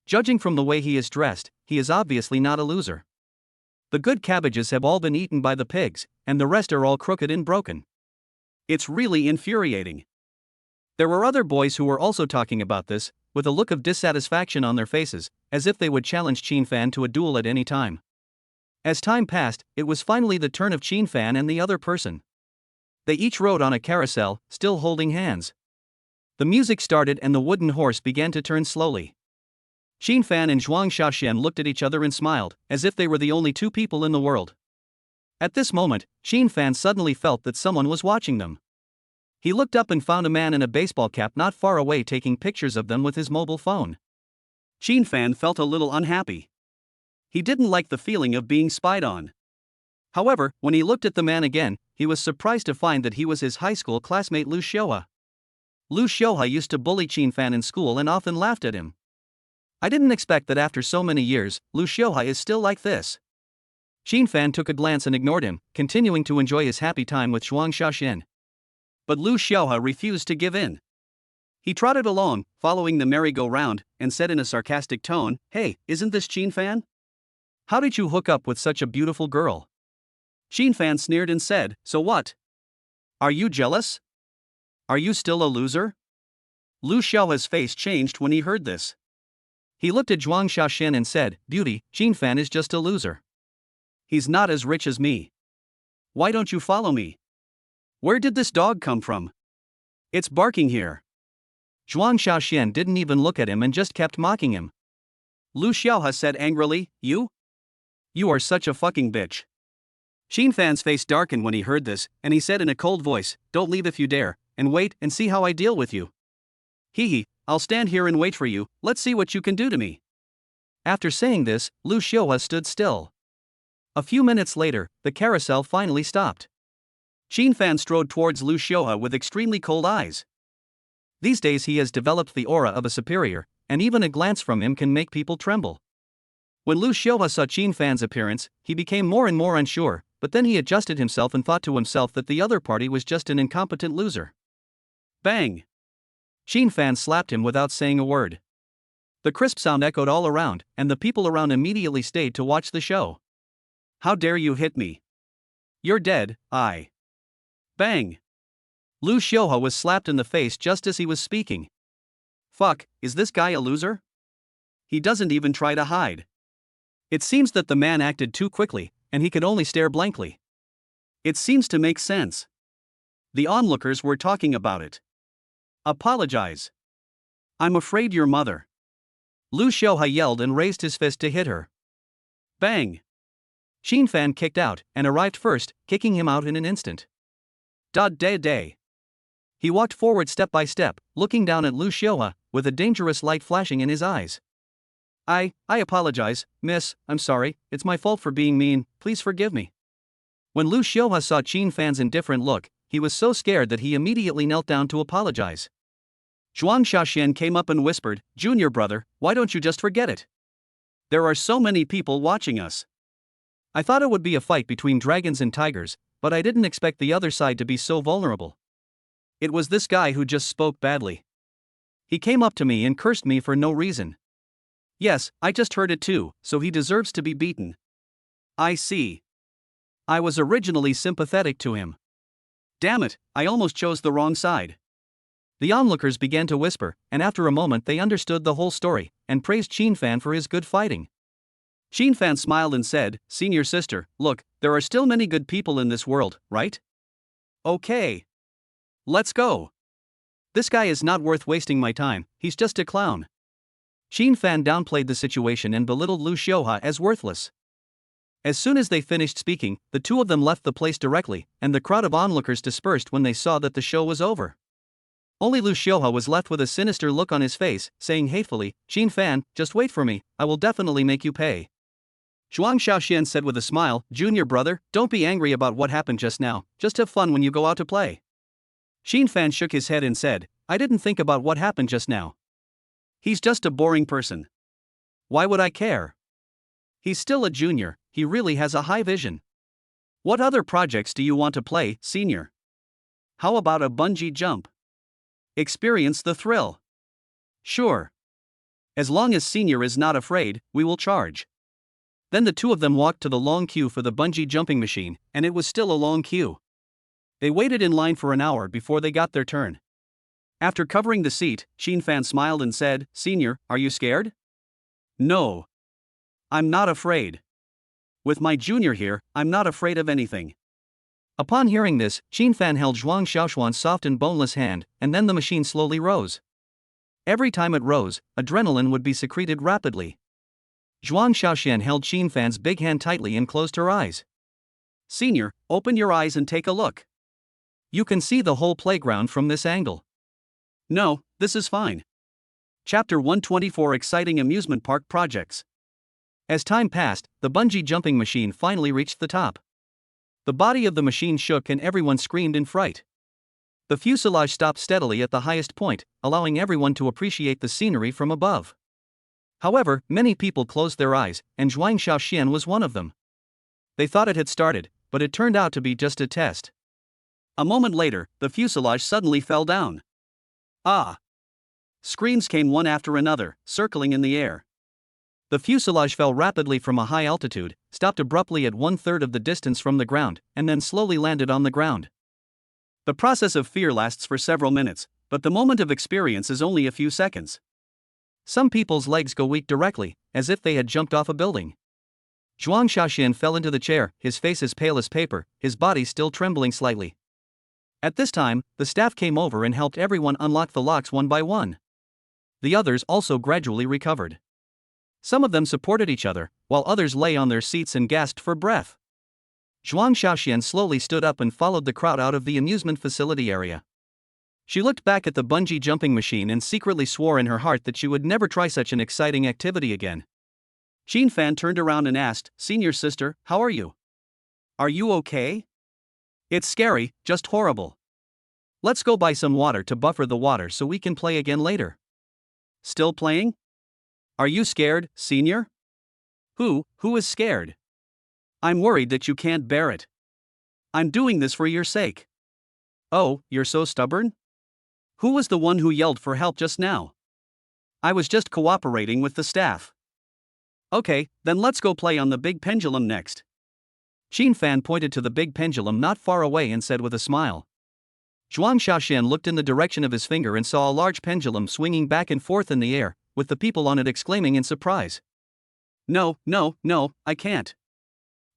Judging from the way he is dressed, he is obviously not a loser. The good cabbages have all been eaten by the pigs, and the rest are all crooked and broken. It's really infuriating." There were other boys who were also talking about this, with a look of dissatisfaction on their faces, as if they would challenge Xin Fan to a duel at any time. As time passed, it was finally the turn of Xin Fan and the other person. They each rode on a carousel, still holding hands. The music started and the wooden horse began to turn slowly. Xin Fan and Zhuang Xiaoxian looked at each other and smiled, as if they were the only two people in the world. At this moment, Xin Fan suddenly felt that someone was watching them. He looked up and found a man in a baseball cap not far away taking pictures of them with his mobile phone. Xin Fan felt a little unhappy. He didn't like the feeling of being spied on. However, when he looked at the man again, he was surprised to find that he was his high school classmate Lu Xiuhua. Lu Xiuhua used to bully Xin Fan in school and often laughed at him. I didn't expect that after so many years, Lu Xiuhua is still like this. Xin Fan took a glance and ignored him, continuing to enjoy his happy time with Zhuang Xiaoxian. But Lu Xiuhua refused to give in. He trotted along, following the merry-go-round, and said in a sarcastic tone, "Hey, isn't this Xin Fan? How did you hook up with such a beautiful girl?" Xin Fan sneered and said, "So what? Are you jealous? Are you still a loser?" Lu Xiuhua's face changed when he heard this. He looked at Zhuang Xiaoxian and said, "Beauty, Xin Fan is just a loser. He's not as rich as me. Why don't you follow me? Where did this dog come from? It's barking here." Zhuang Xiaoxian didn't even look at him and just kept mocking him. Lu Xiuhua said angrily, You are such a fucking bitch." Xin Fan's face darkened when he heard this, and he said in a cold voice, "Don't leave if you dare, and wait and see how I deal with you. Hee, I'll stand here and wait for you, let's see what you can do to me." After saying this, Lu Xiuhua stood still. A few minutes later, the carousel finally stopped. Xin Fan strode towards Lu Xiuhua with extremely cold eyes. These days he has developed the aura of a superior, and even a glance from him can make people tremble. When Lu Xiuhua saw Xin Fan's appearance, he became more and more unsure, but then he adjusted himself and thought to himself that the other party was just an incompetent loser. Bang! Xin Fan slapped him without saying a word. The crisp sound echoed all around, and the people around immediately stayed to watch the show. "How dare you hit me? You're dead, I." Bang! Lu Xiuhua was slapped in the face just as he was speaking. Fuck, is this guy a loser? He doesn't even try to hide. It seems that the man acted too quickly, and he could only stare blankly. It seems to make sense. The onlookers were talking about it. Apologize. I'm afraid your mother. Lu Xiuhua yelled and raised his fist to hit her. Bang! Xin Fan kicked out, and arrived first, kicking him out in an instant. Da day day. He walked forward step by step, looking down at Lu Xiaohua, with a dangerous light flashing in his eyes. I apologize, miss, I'm sorry, it's my fault for being mean, please forgive me. When Lu Xiaohua saw Qin Fan's indifferent look, he was so scared that he immediately knelt down to apologize. Zhuang Xiaoxian came up and whispered, Junior brother, why don't you just forget it? There are so many people watching us. I thought it would be a fight between dragons and tigers, but I didn't expect the other side to be so vulnerable. It was this guy who just spoke badly. He came up to me and cursed me for no reason. Yes, I just heard it too, so he deserves to be beaten. I see. I was originally sympathetic to him. Damn it, I almost chose the wrong side. The onlookers began to whisper, and after a moment they understood the whole story, and praised Qin Fan for his good fighting. Qin Fan smiled and said, Senior sister, look, there are still many good people in this world, right? Okay. Let's go. This guy is not worth wasting my time, he's just a clown. Qin Fan downplayed the situation and belittled Lu Xiaohua as worthless. As soon as they finished speaking, the two of them left the place directly, and the crowd of onlookers dispersed when they saw that the show was over. Only Lu Xiaohua was left with a sinister look on his face, saying hatefully, Qin Fan, just wait for me, I will definitely make you pay. Zhuang Xiaoxian said with a smile, Junior brother, don't be angry about what happened just now, just have fun when you go out to play. Qin Fan shook his head and said, I didn't think about what happened just now. He's just a boring person. Why would I care? He's still a junior, he really has a high vision. What other projects do you want to play, senior? How about a bungee jump? Experience the thrill. Sure. As long as senior is not afraid, we will charge. Then the two of them walked to the long queue for the bungee jumping machine, and it was still a long queue. They waited in line for an hour before they got their turn. After covering the seat, Qin Fan smiled and said, Senior, are you scared? No. I'm not afraid. With my junior here, I'm not afraid of anything. Upon hearing this, Qin Fan held Zhuang Xiaoxuan's soft and boneless hand, and then the machine slowly rose. Every time it rose, adrenaline would be secreted rapidly. Zhuang Xiaoxian held Qin Fan's big hand tightly and closed her eyes. Senior, open your eyes and take a look. You can see the whole playground from this angle. No, this is fine. Chapter 124 Exciting Amusement Park Projects. As time passed, the bungee jumping machine finally reached the top. The body of the machine shook and everyone screamed in fright. The fuselage stopped steadily at the highest point, allowing everyone to appreciate the scenery from above. However, many people closed their eyes, and Zhuang Xiaoxian was one of them. They thought it had started, but it turned out to be just a test. A moment later, the fuselage suddenly fell down. Ah! Screams came one after another, circling in the air. The fuselage fell rapidly from a high altitude, stopped abruptly at 1/3 of the distance from the ground, and then slowly landed on the ground. The process of fear lasts for several minutes, but the moment of experience is only a few seconds. Some people's legs go weak directly, as if they had jumped off a building. Zhuang Xiaoxian fell into the chair, his face as pale as paper, his body still trembling slightly. At this time, the staff came over and helped everyone unlock the locks one by one. The others also gradually recovered. Some of them supported each other, while others lay on their seats and gasped for breath. Zhuang Xiaoxian slowly stood up and followed the crowd out of the amusement facility area. She looked back at the bungee jumping machine and secretly swore in her heart that she would never try such an exciting activity again. Qin Fan turned around and asked, Senior sister, how are you? Are you okay? It's scary, just horrible. Let's go buy some water to buffer the water so we can play again later. Still playing? Are you scared, senior? Who is scared? I'm worried that you can't bear it. I'm doing this for your sake. Oh, you're so stubborn? Who was the one who yelled for help just now? I was just cooperating with the staff. Okay, then let's go play on the big pendulum next. Qin Fan pointed to the big pendulum not far away and said with a smile. Zhuang Xiaoxian looked in the direction of his finger and saw a large pendulum swinging back and forth in the air, with the people on it exclaiming in surprise. No, I can't.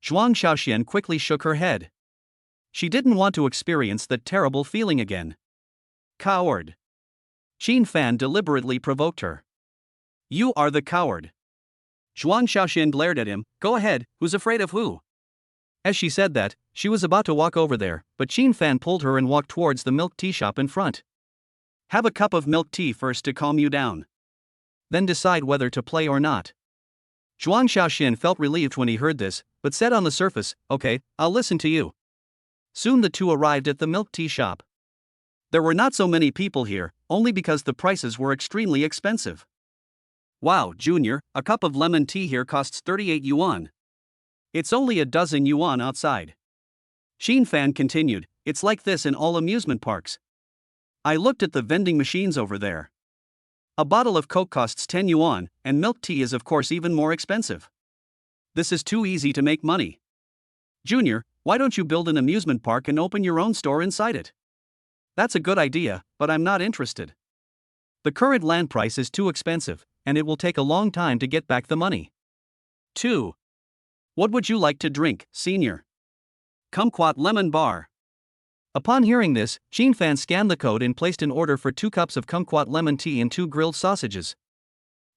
Zhuang Xiaoxian quickly shook her head. She didn't want to experience that terrible feeling again. Coward. Qin Fan deliberately provoked her. You are the coward. Zhuang Xiaoxian glared at him, go ahead, who's afraid of who? As she said that, she was about to walk over there, but Xin Fan pulled her and walked towards the milk tea shop in front. Have a cup of milk tea first to calm you down. Then decide whether to play or not. Zhuang Xiaoxian felt relieved when he heard this, but said on the surface, okay, I'll listen to you. Soon the two arrived at the milk tea shop. There were not so many people here, only because the prices were extremely expensive. Wow, Junior, a cup of lemon tea here costs 38 yuan. It's only a dozen yuan outside. Xin Fan continued, it's like this in all amusement parks. I looked at the vending machines over there. A bottle of Coke costs 10 yuan, and milk tea is of course even more expensive. This is too easy to make money. Junior, why don't you build an amusement park and open your own store inside it? That's a good idea, but I'm not interested. The current land price is too expensive, and it will take a long time to get back the money. 2. What would you like to drink, senior? Kumquat lemon bar. Upon hearing this, Xin Fan scanned the code and placed an order for 2 cups of kumquat lemon tea and 2 grilled sausages.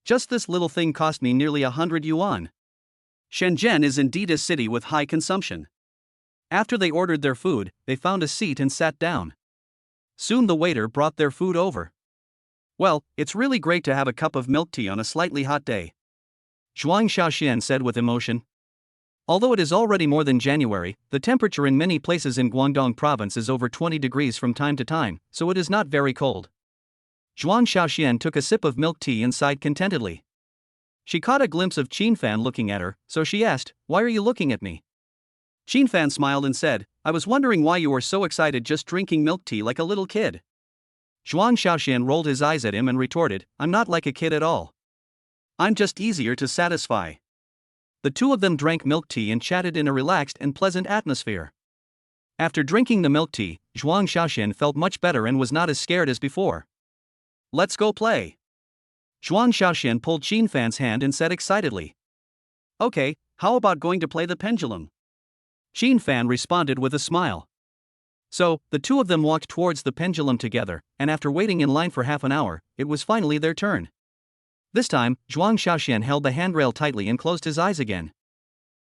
Just this little thing cost me nearly 100 yuan. Shenzhen is indeed a city with high consumption. After they ordered their food, they found a seat and sat down. Soon the waiter brought their food over. Well, it's really great to have a cup of milk tea on a slightly hot day. Zhuang Xiaoxian said with emotion. Although it is already more than January, the temperature in many places in Guangdong province is over 20 degrees from time to time, so it is not very cold. Zhuang Xiaoxian took a sip of milk tea and sighed contentedly. She caught a glimpse of Xin Fan looking at her, so she asked, "Why are you looking at me?" Xin Fan smiled and said, "I was wondering why you were so excited just drinking milk tea like a little kid." Zhuang Xiaoxian rolled his eyes at him and retorted, "I'm not like a kid at all. I'm just easier to satisfy." The two of them drank milk tea and chatted in a relaxed and pleasant atmosphere. After drinking the milk tea, Zhuang Xiaoxian felt much better and was not as scared as before. "Let's go play." Zhuang Xiaoxian pulled Xin Fan's hand and said excitedly. "Okay, how about going to play the pendulum?" Xin Fan responded with a smile. So, the two of them walked towards the pendulum together, and after waiting in line for half an hour, it was finally their turn. This time, Zhuang Xiaoxian held the handrail tightly and closed his eyes again.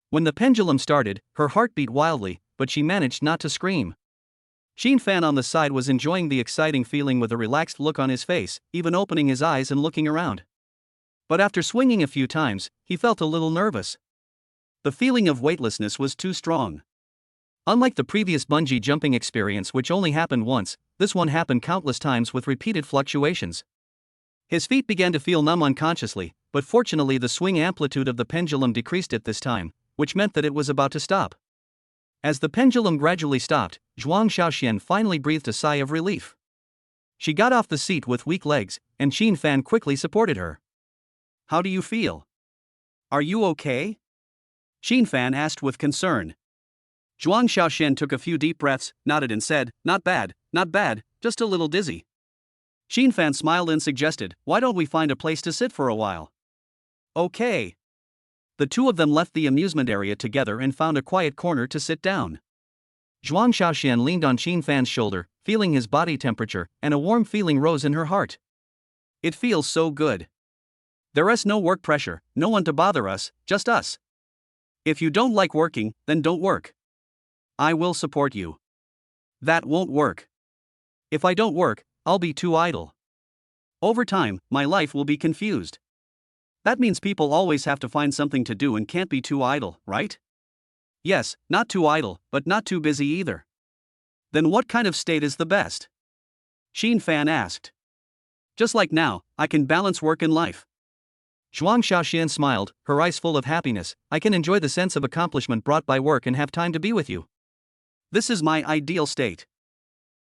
When the pendulum started, her heart beat wildly, but she managed not to scream. Xin Fan on the side was enjoying the exciting feeling with a relaxed look on his face, even opening his eyes and looking around. But after swinging a few times, he felt a little nervous. The feeling of weightlessness was too strong. Unlike the previous bungee jumping experience, which only happened once, this one happened countless times with repeated fluctuations. His feet began to feel numb unconsciously, but fortunately the swing amplitude of the pendulum decreased at this time, which meant that it was about to stop. As the pendulum gradually stopped, Zhuang Xiaoxian finally breathed a sigh of relief. She got off the seat with weak legs, and Xin Fan quickly supported her. "How do you feel? Are you okay?" Xin Fan asked with concern. Zhuang Xiaoxian took a few deep breaths, nodded and said, not bad, just a little dizzy." Xin Fan smiled and suggested, "Why don't we find a place to sit for a while?" "Okay." The two of them left the amusement area together and found a quiet corner to sit down. Zhuang Xiaoxian leaned on Xin Fan's shoulder, feeling his body temperature, and a warm feeling rose in her heart. "It feels so good. There is no work pressure, no one to bother us, just us. If you don't like working, then don't work. I will support you." "That won't work. If I don't work, I'll be too idle. Over time, my life will be confused. That means people always have to find something to do and can't be too idle, right?" "Yes, not too idle, but not too busy either." "Then what kind of state is the best?" Xin Fan asked. "Just like now, I can balance work and life." Zhuang Xiaoxian smiled, her eyes full of happiness. "I can enjoy the sense of accomplishment brought by work and have time to be with you. This is my ideal state."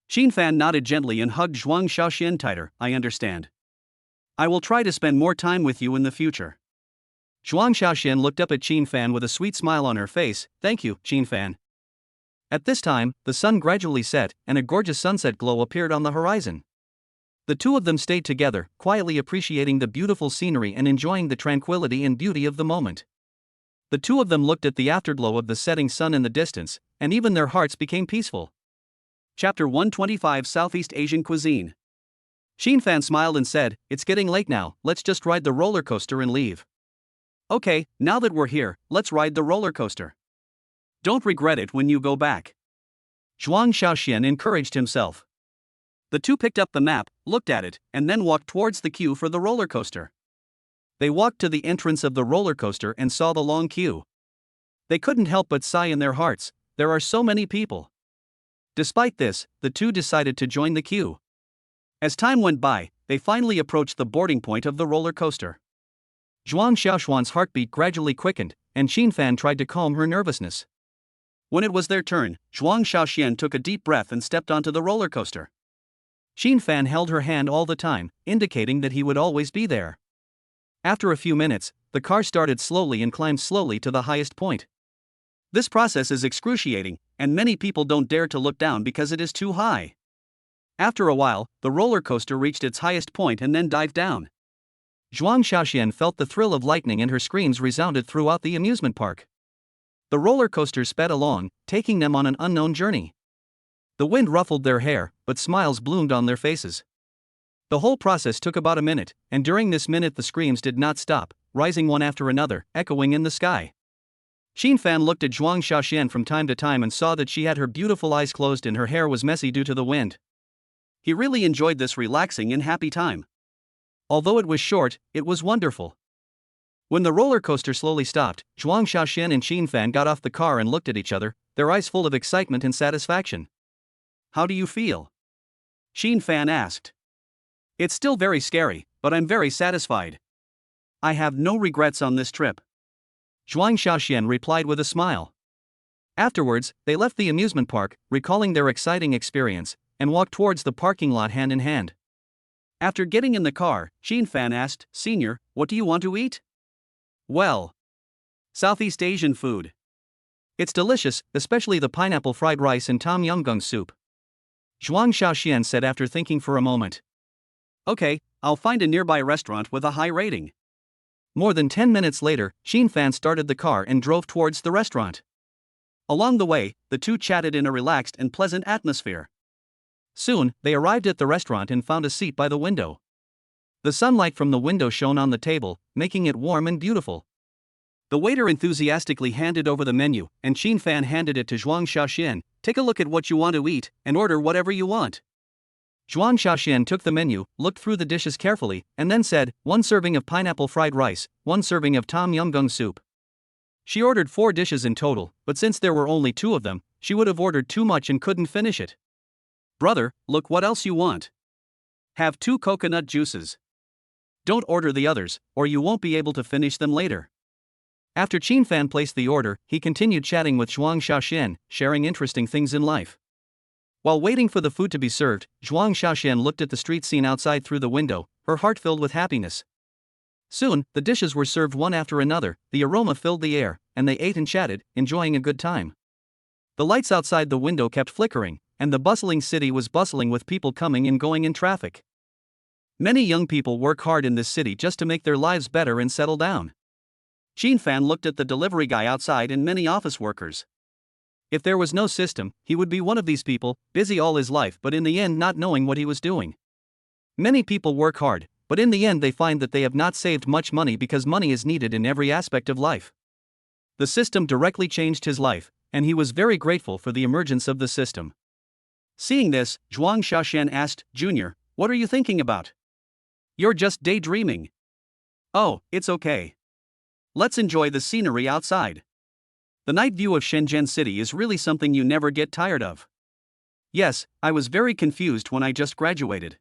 Xin Fan nodded gently and hugged Zhuang Xiaoxian tighter. "I understand. I will try to spend more time with you in the future." Zhuang Xiaoxian looked up at Xin Fan with a sweet smile on her face. "Thank you, Xin Fan." At this time, the sun gradually set, and a gorgeous sunset glow appeared on the horizon. The two of them stayed together, quietly appreciating the beautiful scenery and enjoying the tranquility and beauty of the moment. The two of them looked at the afterglow of the setting sun in the distance, and even their hearts became peaceful. Chapter 125 Southeast Asian Cuisine. Xin Fan smiled and said, "It's getting late now, let's just ride the roller coaster and leave." "Okay, now that we're here, let's ride the roller coaster." Don't regret it when you go back. Zhuang Xiaoxian encouraged himself. The two picked up the map, looked at it, and then walked towards the queue for the roller coaster. They walked to the entrance of the roller coaster and saw the long queue. They couldn't help but sigh in their hearts, there are so many people. Despite this, the two decided to join the queue. As time went by, they finally approached the boarding point of the roller coaster. Zhuang Xiaoxuan's heartbeat gradually quickened, and Xinfan tried to calm her nervousness. When it was their turn, Zhuang Xiaoxian took a deep breath and stepped onto the roller coaster. Xinfan held her hand all the time, indicating that he would always be there. After a few minutes, the car started slowly and climbed slowly to the highest point. This process is excruciating, and many people don't dare to look down because it is too high. After a while, the roller coaster reached its highest point and then dived down. Zhuang Xiaoxian felt the thrill of lightning and her screams resounded throughout the amusement park. The roller coaster sped along, taking them on an unknown journey. The wind ruffled their hair, but smiles bloomed on their faces. The whole process took about a minute, and during this minute the screams did not stop, rising one after another, echoing in the sky. Xinfan looked at Zhuang Xiaoxian from time to time and saw that she had her beautiful eyes closed and her hair was messy due to the wind. He really enjoyed this relaxing and happy time. Although it was short, it was wonderful. When the roller coaster slowly stopped, Zhuang Xiaoxian and Xinfan got off the car and looked at each other, their eyes full of excitement and satisfaction. How do you feel? Xinfan asked. It's still very scary, but I'm very satisfied. I have no regrets on this trip. Zhuang Xiaoxian replied with a smile. Afterwards, they left the amusement park, recalling their exciting experience, and walked towards the parking lot hand in hand. After getting in the car, Xinfan asked, Senior, what do you want to eat? Well, Southeast Asian food. It's delicious, especially the pineapple fried rice and tom yum goong soup. Zhuang Xiaoxian said after thinking for a moment. Okay, I'll find a nearby restaurant with a high rating. More than 10 minutes later, Xinfan started the car and drove towards the restaurant. Along the way, the two chatted in a relaxed and pleasant atmosphere. Soon, they arrived at the restaurant and found a seat by the window. The sunlight from the window shone on the table, making it warm and beautiful. The waiter enthusiastically handed over the menu, and Xinfan handed it to Zhuang Xiaoxian. Take a look at what you want to eat, and order whatever you want. Zhuang Xiaoxian took the menu, looked through the dishes carefully, and then said, 1 serving of pineapple fried rice, 1 serving of tom yum goong soup. She ordered 4 dishes in total, but since there were only 2 of them, she would have ordered too much and couldn't finish it. Brother, look what else you want. Have 2 coconut juices. Don't order the others, or you won't be able to finish them later. After Xinfan placed the order, he continued chatting with Zhuang Xiaoxian, sharing interesting things in life. While waiting for the food to be served, Zhuang Xiaoxian looked at the street scene outside through the window, her heart filled with happiness. Soon, the dishes were served one after another, the aroma filled the air, and they ate and chatted, enjoying a good time. The lights outside the window kept flickering, and the bustling city was bustling with people coming and going in traffic. Many young people work hard in this city just to make their lives better and settle down. Xinfan looked at the delivery guy outside and many office workers. If there was no system, he would be one of these people, busy all his life but in the end not knowing what he was doing. Many people work hard, but in the end they find that they have not saved much money because money is needed in every aspect of life. The system directly changed his life, and he was very grateful for the emergence of the system. Seeing this, Zhuang Xiaoxian asked, Junior, what are you thinking about? You're just daydreaming. Oh, it's okay. Let's enjoy the scenery outside. The night view of Shenzhen City is really something you never get tired of. Yes, I was very confused when I just graduated.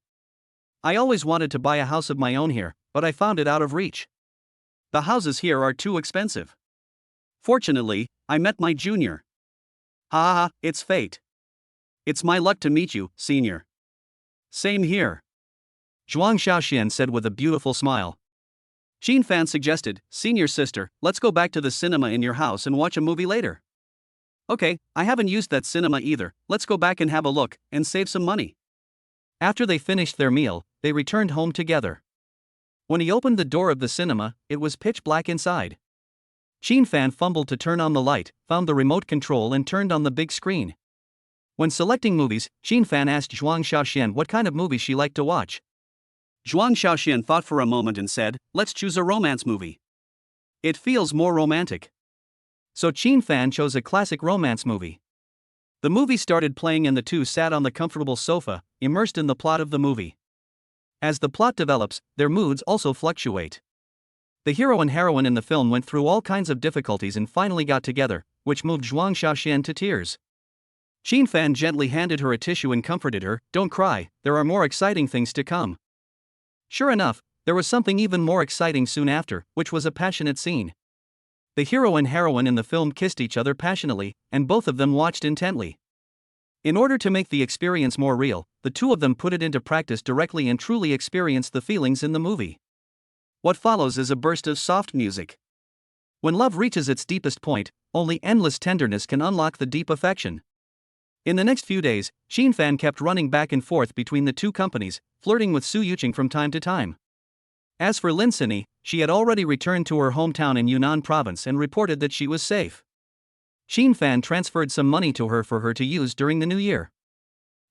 I always wanted to buy a house of my own here, but I found it out of reach. The houses here are too expensive. Fortunately, I met my junior. Ha ha, it's fate. It's my luck to meet you, senior. Same here. Zhuang Xiaoxian said with a beautiful smile. Xinfan suggested, Senior sister, let's go back to the cinema in your house and watch a movie later. Okay, I haven't used that cinema either, let's go back and have a look, and save some money. After they finished their meal, they returned home together. When he opened the door of the cinema, it was pitch black inside. Xinfan fumbled to turn on the light, found the remote control and turned on the big screen. When selecting movies, Xinfan asked Zhuang Xiaoxian what kind of movie she liked to watch. Zhuang Xiaoxian thought for a moment and said, let's choose a romance movie. It feels more romantic. So Qin Fan chose a classic romance movie. The movie started playing and the two sat on the comfortable sofa, immersed in the plot of the movie. As the plot develops, their moods also fluctuate. The hero and heroine in the film went through all kinds of difficulties and finally got together, which moved Zhuang Xiaoxian to tears. Qin Fan gently handed her a tissue and comforted her, "Don't cry, there are more exciting things to come." Sure enough, there was something even more exciting soon after, which was a passionate scene. The hero and heroine in the film kissed each other passionately, and both of them watched intently. In order to make the experience more real, the two of them put it into practice directly and truly experienced the feelings in the movie. What follows is a burst of soft music. When love reaches its deepest point, only endless tenderness can unlock the deep affection. In the next few days, Qin Fan kept running back and forth between the two companies, flirting with Su Yuqing from time to time. As for Lin Sini, she had already returned to her hometown in Yunnan province and reported that she was safe. Qin Fan transferred some money to her for her to use during the new year.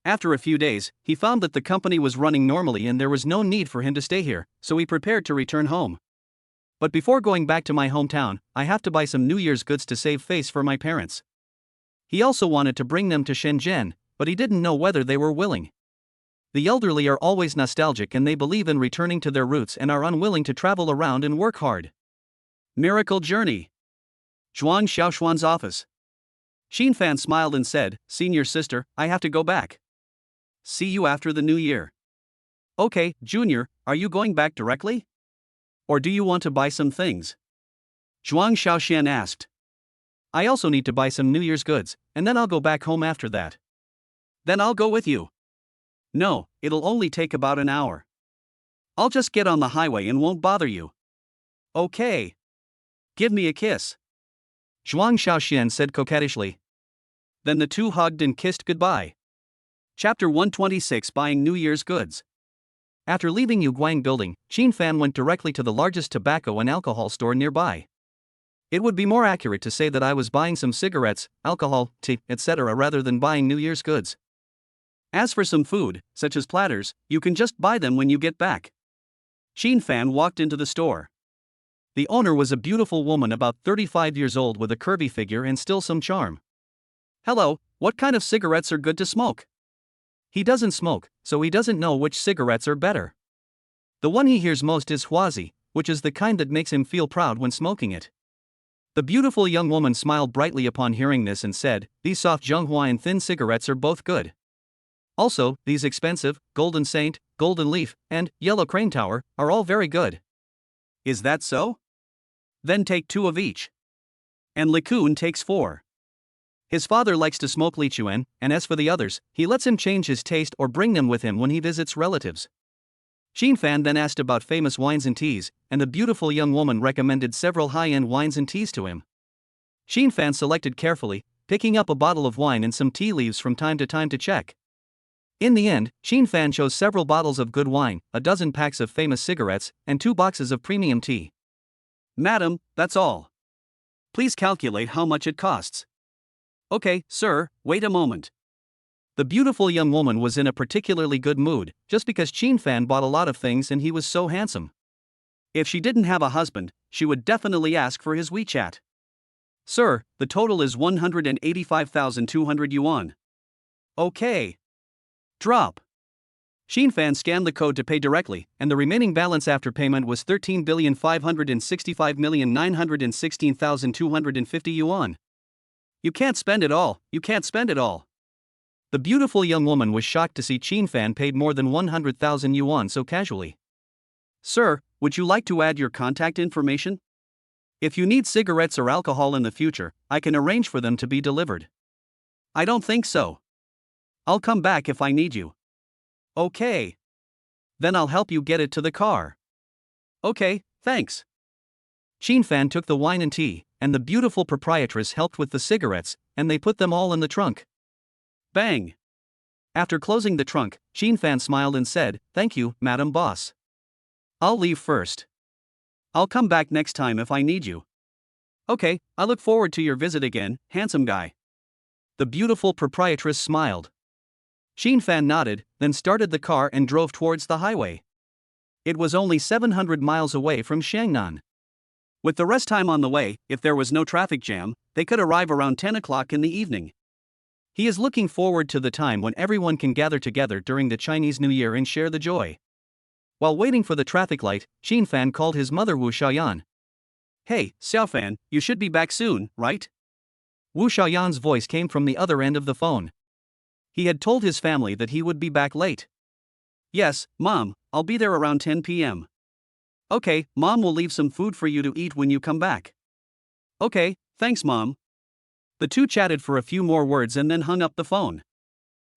After a few days, he found that the company was running normally and there was no need for him to stay here, so he prepared to return home. But before going back to my hometown, I have to buy some New Year's goods to save face for my parents. He also wanted to bring them to Shenzhen, but he didn't know whether they were willing. The elderly are always nostalgic and they believe in returning to their roots and are unwilling to travel around and work hard. Miracle Journey. Zhuang Xiaoxuan's office. Qin Fan smiled and said, "Senior sister, I have to go back. See you after the new year." "Okay, Junior, are you going back directly? Or do you want to buy some things?" Zhuang Xiaoxian asked. "I also need to buy some New Year's goods, and then I'll go back home after that." "Then I'll go with you." "No, it'll only take about an hour. I'll just get on the highway and won't bother you." "Okay. Give me a kiss," Zhuang Xiaoxian said coquettishly. Then the two hugged and kissed goodbye. Chapter 126: Buying New Year's Goods. After leaving Yuguang Building, Qin Fan went directly to the largest tobacco and alcohol store nearby. It would be more accurate to say that I was buying some cigarettes, alcohol, tea, etc. rather than buying New Year's goods. As for some food, such as platters, you can just buy them when you get back. Qin Fan walked into the store. The owner was a beautiful woman about 35 years old with a curvy figure and still some charm. "Hello, what kind of cigarettes are good to smoke?" He doesn't smoke, so he doesn't know which cigarettes are better. The one he hears most is Huazi, which is the kind that makes him feel proud when smoking it. The beautiful young woman smiled brightly upon hearing this and said, "These soft Zhenghua and thin cigarettes are both good. Also, these expensive, Golden Saint, Golden Leaf, and Yellow Crane Tower are all very good." "Is that so? Then take 2 of each." And Likun takes 4. His father likes to smoke Lichuan, and as for the others, he lets him change his taste or bring them with him when he visits relatives. Qin Fan then asked about famous wines and teas, and the beautiful young woman recommended several high-end wines and teas to him. Qin Fan selected carefully, picking up a bottle of wine and some tea leaves from time to check. In the end, Qin Fan chose several bottles of good wine, a dozen packs of famous cigarettes, and 2 boxes of premium tea. "Madam, that's all. Please calculate how much it costs." "Okay, sir, wait a moment." The beautiful young woman was in a particularly good mood, just because Qin Fan bought a lot of things and he was so handsome. If she didn't have a husband, she would definitely ask for his WeChat. "Sir, the total is 185,200 yuan. "Okay. Drop." Qin Fan scanned the code to pay directly, and the remaining balance after payment was 13,565,916,250 yuan. "You can't spend it all, you can't spend it all." The beautiful young woman was shocked to see Qin Fan paid more than 100,000 yuan so casually. "Sir, would you like to add your contact information? If you need cigarettes or alcohol in the future, I can arrange for them to be delivered." "I don't think so. I'll come back if I need you." "Okay. Then I'll help you get it to the car." "Okay, thanks." Qin Fan took the wine and tea, and the beautiful proprietress helped with the cigarettes, and they put them all in the trunk. Bang! After closing the trunk, Qin Fan smiled and said, "Thank you, Madam Boss. I'll leave first. I'll come back next time if I need you." "Okay, I look forward to your visit again, handsome guy." The beautiful proprietress smiled. Qin Fan nodded, then started the car and drove towards the highway. It was only 700 miles away from Shangnan. With the rest time on the way, if there was no traffic jam, they could arrive around 10 o'clock in the evening. He is looking forward to the time when everyone can gather together during the Chinese New Year and share the joy. While waiting for the traffic light, Qin Fan called his mother Wu Xiaoyan. "Hey, Xiaofan, you should be back soon, right?" Wu Xiaoyan's voice came from the other end of the phone. He had told his family that he would be back late. "Yes, Mom, I'll be there around 10 p.m. "Okay, Mom will leave some food for you to eat when you come back." "Okay, thanks, Mom." The two chatted for a few more words and then hung up the phone.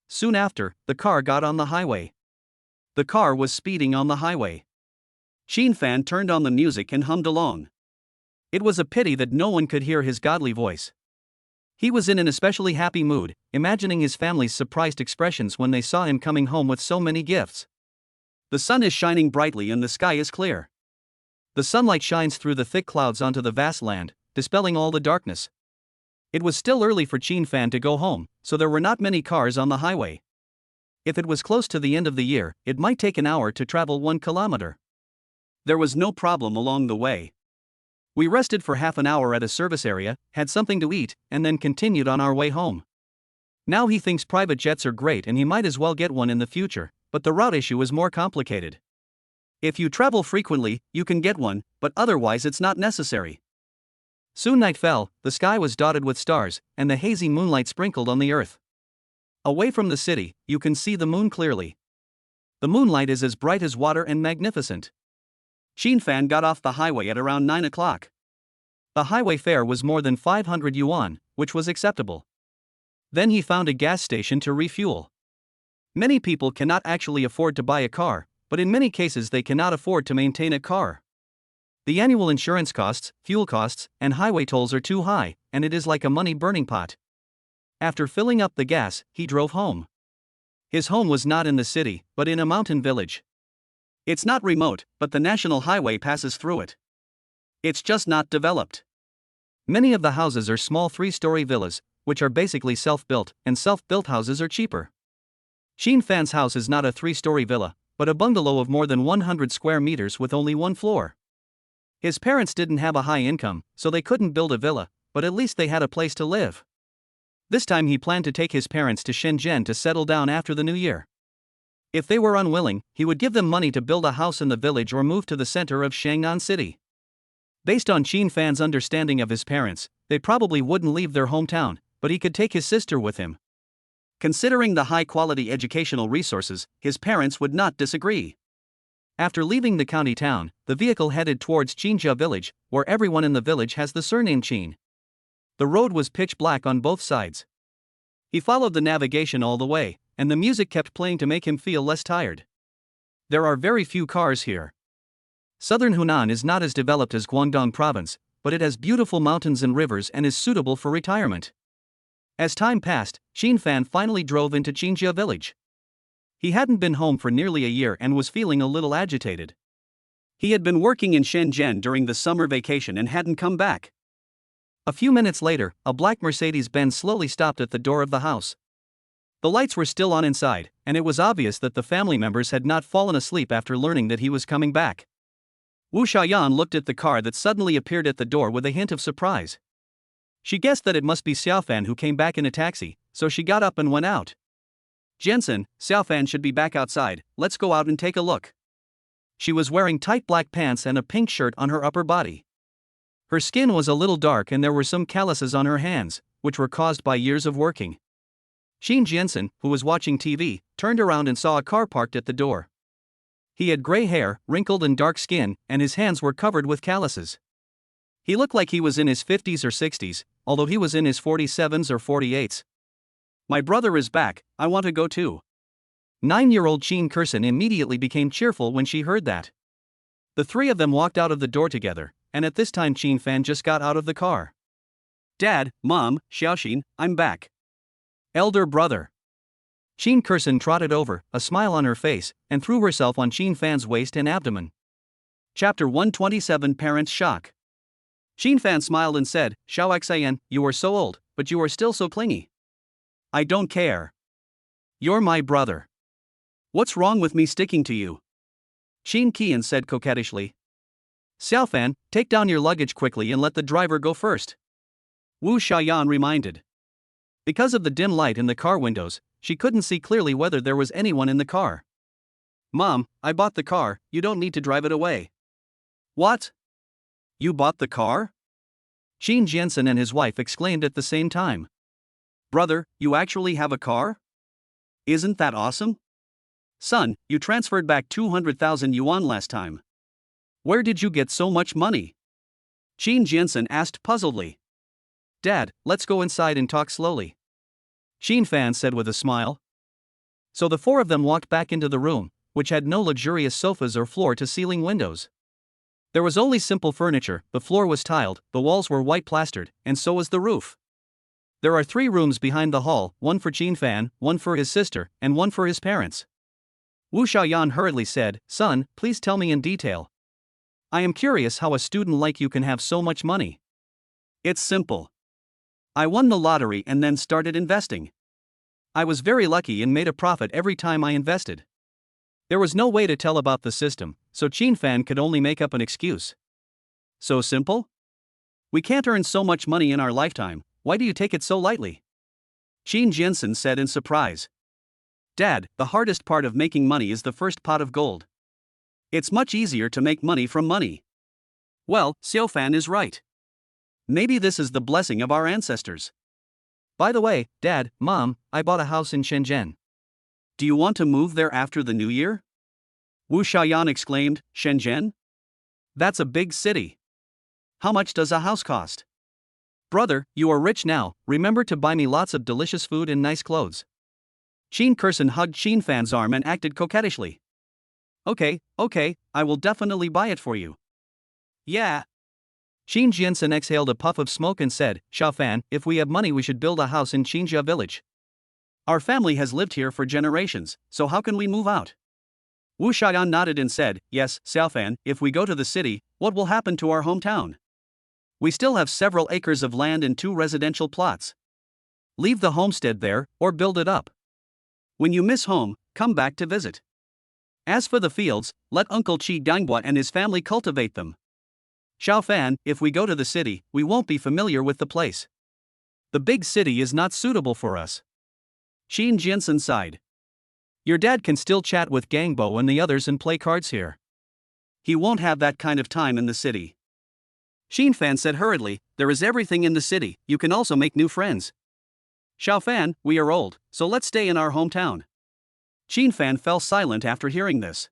Soon after, the car got on the highway. The car was speeding on the highway. Qin Fan turned on the music and hummed along. It was a pity that no one could hear his godly voice. He was in an especially happy mood, imagining his family's surprised expressions when they saw him coming home with so many gifts. The sun is shining brightly and the sky is clear. The sunlight shines through the thick clouds onto the vast land, dispelling all the darkness. It was still early for Qin Fan to go home, so there were not many cars on the highway. If it was close to the end of the year, it might take an hour to travel 1 kilometer. There was no problem along the way. We rested for half an hour at a service area, had something to eat, and then continued on our way home. Now he thinks private jets are great and he might as well get one in the future, but the route issue is more complicated. If you travel frequently, you can get one, but otherwise it's not necessary. Soon night fell, the sky was dotted with stars, and the hazy moonlight sprinkled on the earth. Away from the city, you can see the moon clearly. The moonlight is as bright as water and magnificent. Qin Fan got off the highway at around 9 o'clock. The highway fare was more than 500 yuan, which was acceptable. Then he found a gas station to refuel. Many people cannot actually afford to buy a car, but in many cases they cannot afford to maintain a car. The annual insurance costs, fuel costs, and highway tolls are too high, and it is like a money-burning pot. After filling up the gas, he drove home. His home was not in the city, but in a mountain village. It's not remote, but the national highway passes through it. It's just not developed. Many of the houses are small 3-story villas, which are basically self-built, and self-built houses are cheaper. Qin Fan's house is not a 3-story villa, but a bungalow of more than 100 square meters with only 1 floor. His parents didn't have a high income, so they couldn't build a villa, but at least they had a place to live. This time he planned to take his parents to Shenzhen to settle down after the new year. If they were unwilling, he would give them money to build a house in the village or move to the center of Shangnan City. Based on Qin Fan's understanding of his parents, they probably wouldn't leave their hometown, but he could take his sister with him. Considering the high-quality educational resources, his parents would not disagree. After leaving the county town, the vehicle headed towards Qinjia village, where everyone in the village has the surname Qin. The road was pitch black on both sides. He followed the navigation all the way, and the music kept playing to make him feel less tired. There are very few cars here. Southern Hunan is not as developed as Guangdong province, but it has beautiful mountains and rivers and is suitable for retirement. As time passed, Qin Fan finally drove into Qinjia village. He hadn't been home for nearly a year and was feeling a little agitated. He had been working in Shenzhen during the summer vacation and hadn't come back. A few minutes later, a black Mercedes-Benz slowly stopped at the door of the house. The lights were still on inside, and it was obvious that the family members had not fallen asleep after learning that he was coming back. Wu Xiaoyan looked at the car that suddenly appeared at the door with a hint of surprise. She guessed that it must be Xiaofan who came back in a taxi, so she got up and went out. "Jensen, Xiaofan should be back outside, let's go out and take a look." She was wearing tight black pants and a pink shirt on her upper body. Her skin was a little dark and there were some calluses on her hands, which were caused by years of working. Jensen, who was watching TV, turned around and saw a car parked at the door. He had gray hair, wrinkled and dark skin, and his hands were covered with calluses. He looked like he was in his 50s or 60s, although he was in his 47s or 48s. "My brother is back, I want to go too." 9-year-old Qin Kursin immediately became cheerful when she heard that. The three of them walked out of the door together, and at this time Qin Fan just got out of the car. "Dad, Mom, Xiaoxin, I'm back." "Elder brother." Qin Kursin trotted over, a smile on her face, and threw herself on Qin Fan's waist and abdomen. Chapter 127 Parents' Shock. Qin Fan smiled and said, "Xiaoxian, you are so old, but you are still so clingy." "I don't care. You're my brother. What's wrong with me sticking to you?" Qin Qian said coquettishly. Xiaofan, take down your luggage quickly and let the driver go first. Wu Xiaoyan reminded. Because of the dim light in the car windows, she couldn't see clearly whether there was anyone in the car. Mom, I bought the car, you don't need to drive it away. What? You bought the car? Qin Jiansen and his wife exclaimed at the same time. Brother, you actually have a car? Isn't that awesome? Son, you transferred back 200,000 yuan last time. Where did you get so much money? Qin Jiansen asked puzzledly. Dad, let's go inside and talk slowly. Qin Fan said with a smile. So the four of them walked back into the room, which had no luxurious sofas or floor-to-ceiling windows. There was only simple furniture, the floor was tiled, the walls were white plastered, and so was the roof. There are 3 rooms behind the hall, one for Qin Fan, one for his sister, and one for his parents. Wu Xiaoyan hurriedly said, Son, please tell me in detail. I am curious how a student like you can have so much money. It's simple. I won the lottery and then started investing. I was very lucky and made a profit every time I invested. There was no way to tell about the system, so Qin Fan could only make up an excuse. So simple? We can't earn so much money in our lifetime, why do you take it so lightly? Qin Jiansen said in surprise. Dad, the hardest part of making money is the first pot of gold. It's much easier to make money from money. Well, Xiaofan is right. Maybe this is the blessing of our ancestors. By the way, Dad, Mom, I bought a house in Shenzhen. Do you want to move there after the new year? Wu Xiaoyan exclaimed, Shenzhen? That's a big city. How much does a house cost? Brother, you are rich now, remember to buy me lots of delicious food and nice clothes. Qin Kurson hugged Qin Fan's arm and acted coquettishly. Okay, I will definitely buy it for you. Yeah. Qin Jiansen exhaled a puff of smoke and said, Xiaofan, if we have money we should build a house in Qinjia village. Our family has lived here for generations, so how can we move out? Wu Xiaoyan nodded and said, Yes, Xiaofan, if we go to the city, what will happen to our hometown? We still have several acres of land and 2 residential plots. Leave the homestead there, or build it up. When you miss home, come back to visit. As for the fields, let Uncle Qi Dangbua and his family cultivate them. Xiaofan, if we go to the city, we won't be familiar with the place. The big city is not suitable for us. Qin Jiansen sighed. Your dad can still chat with Gangbo and the others and play cards here. He won't have that kind of time in the city. Qin Fan said hurriedly, There is everything in the city, you can also make new friends. Xiaofan, we are old, so let's stay in our hometown. Qin Fan fell silent after hearing this.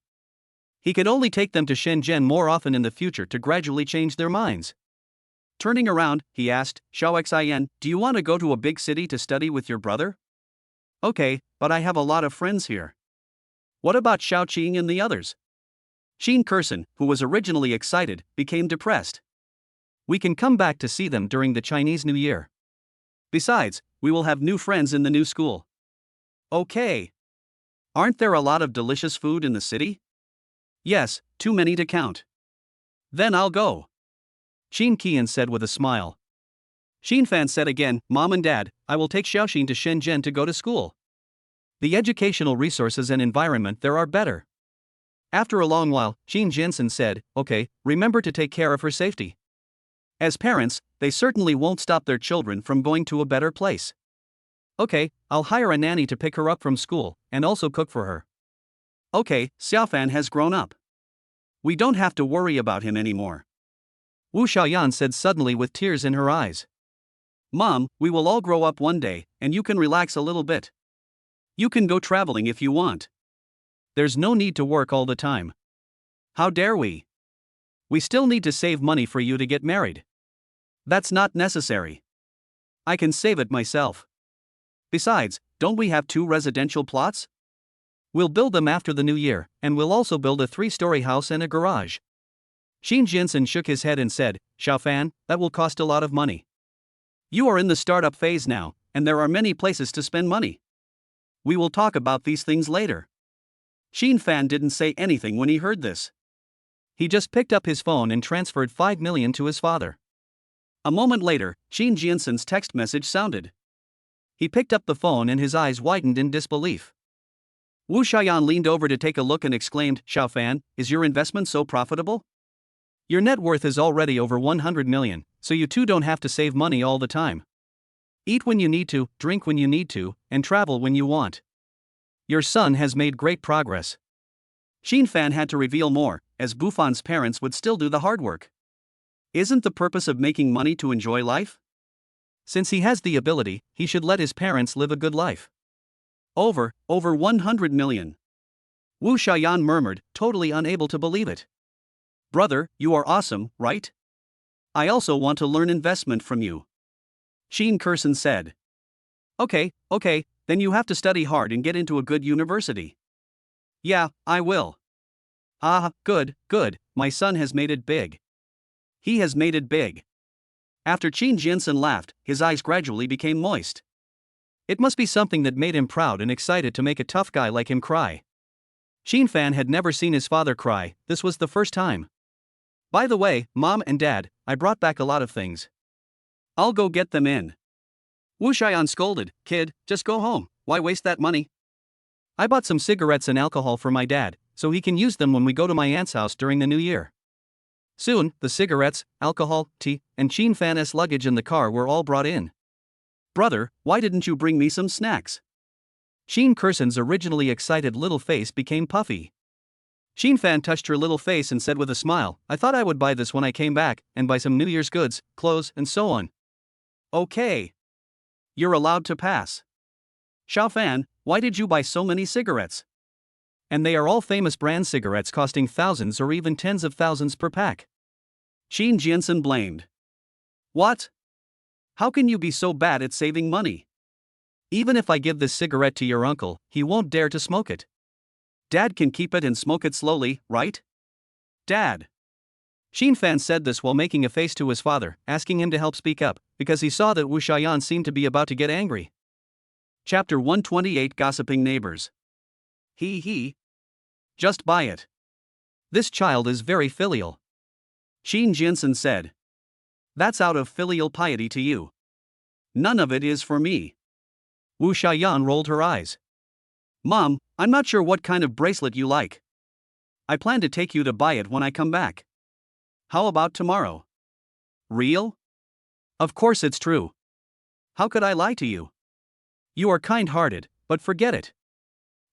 He could only take them to Shenzhen more often in the future to gradually change their minds. Turning around, he asked, Xiao Xian, do you want to go to a big city to study with your brother? Okay, but I have a lot of friends here. What about Xiao Qing and the others? Qin Kurson, who was originally excited, became depressed. We can come back to see them during the Chinese New Year. Besides, we will have new friends in the new school. Okay. Aren't there a lot of delicious food in the city? Yes, too many to count. Then I'll go. Qin Qian said with a smile. Qin Fan said again, Mom and Dad, I will take Xiaoxin to Shenzhen to go to school. The educational resources and environment there are better. After a long while, Qin Jiansen said, Okay, remember to take care of her safety. As parents, they certainly won't stop their children from going to a better place. Okay, I'll hire a nanny to pick her up from school, and also cook for her. Okay, Xiaofan has grown up. We don't have to worry about him anymore. Wu Xiaoyan said suddenly with tears in her eyes. Mom, we will all grow up one day, and you can relax a little bit. You can go traveling if you want. There's no need to work all the time. How dare we? We still need to save money for you to get married. That's not necessary. I can save it myself. Besides, don't we have 2 residential plots? We'll build them after the new year, and we'll also build a 3-story house and a garage. Qin Jiansen shook his head and said, Xiaofan, that will cost a lot of money. You are in the startup phase now, and there are many places to spend money. We will talk about these things later. Qin Fan didn't say anything when he heard this. He just picked up his phone and transferred 5 million to his father. A moment later, Qin Jiansen's text message sounded. He picked up the phone and his eyes widened in disbelief. Wu Xiaoyan leaned over to take a look and exclaimed, Xiaofan, is your investment so profitable? Your net worth is already over 100 million, so you two don't have to save money all the time. Eat when you need to, drink when you need to, and travel when you want. Your son has made great progress. Xin Fan had to reveal more, as Buffan's parents would still do the hard work. Isn't the purpose of making money to enjoy life? Since he has the ability, he should let his parents live a good life. Over 100 million. Wu Xiaoyan murmured, totally unable to believe it. Brother, you are awesome, right? I also want to learn investment from you. Xin Kurson said. Okay, then you have to study hard and get into a good university. Yeah, I will. Ah, good, my son has made it big. He has made it big. After Qin Jiansen laughed, his eyes gradually became moist. It must be something that made him proud and excited to make a tough guy like him cry. Xin Fan had never seen his father cry, this was the first time. By the way, Mom and Dad, I brought back a lot of things. I'll go get them in. Wu Xiaoyan scolded, kid, just go home, why waste that money? I bought some cigarettes and alcohol for my dad, so he can use them when we go to my aunt's house during the new year. Soon, the cigarettes, alcohol, tea, and Qin Fan's luggage in the car were all brought in. Brother, why didn't you bring me some snacks? Qin Kurson's originally excited little face became puffy. Qin Fan touched her little face and said with a smile, I thought I would buy this when I came back, and buy some New Year's goods, clothes, and so on. Okay. You're allowed to pass. Xiao Fan, why did you buy so many cigarettes? And they are all famous brand cigarettes costing thousands or even tens of thousands per pack. Qin Jiansen blamed. What? How can you be so bad at saving money? Even if I give this cigarette to your uncle, he won't dare to smoke it. Dad can keep it and smoke it slowly, right? Dad. Qin Fan said this while making a face to his father, asking him to help speak up, because he saw that Wu Xiaoyan seemed to be about to get angry. Chapter 128 Gossiping Neighbors. He. Just buy it. This child is very filial. Qin Jiansen said. That's out of filial piety to you. None of it is for me. Wu Xiaoyan rolled her eyes. Mom, I'm not sure what kind of bracelet you like. I plan to take you to buy it when I come back. How about tomorrow? Real? Of course it's true. How could I lie to you? You are kind-hearted, but forget it.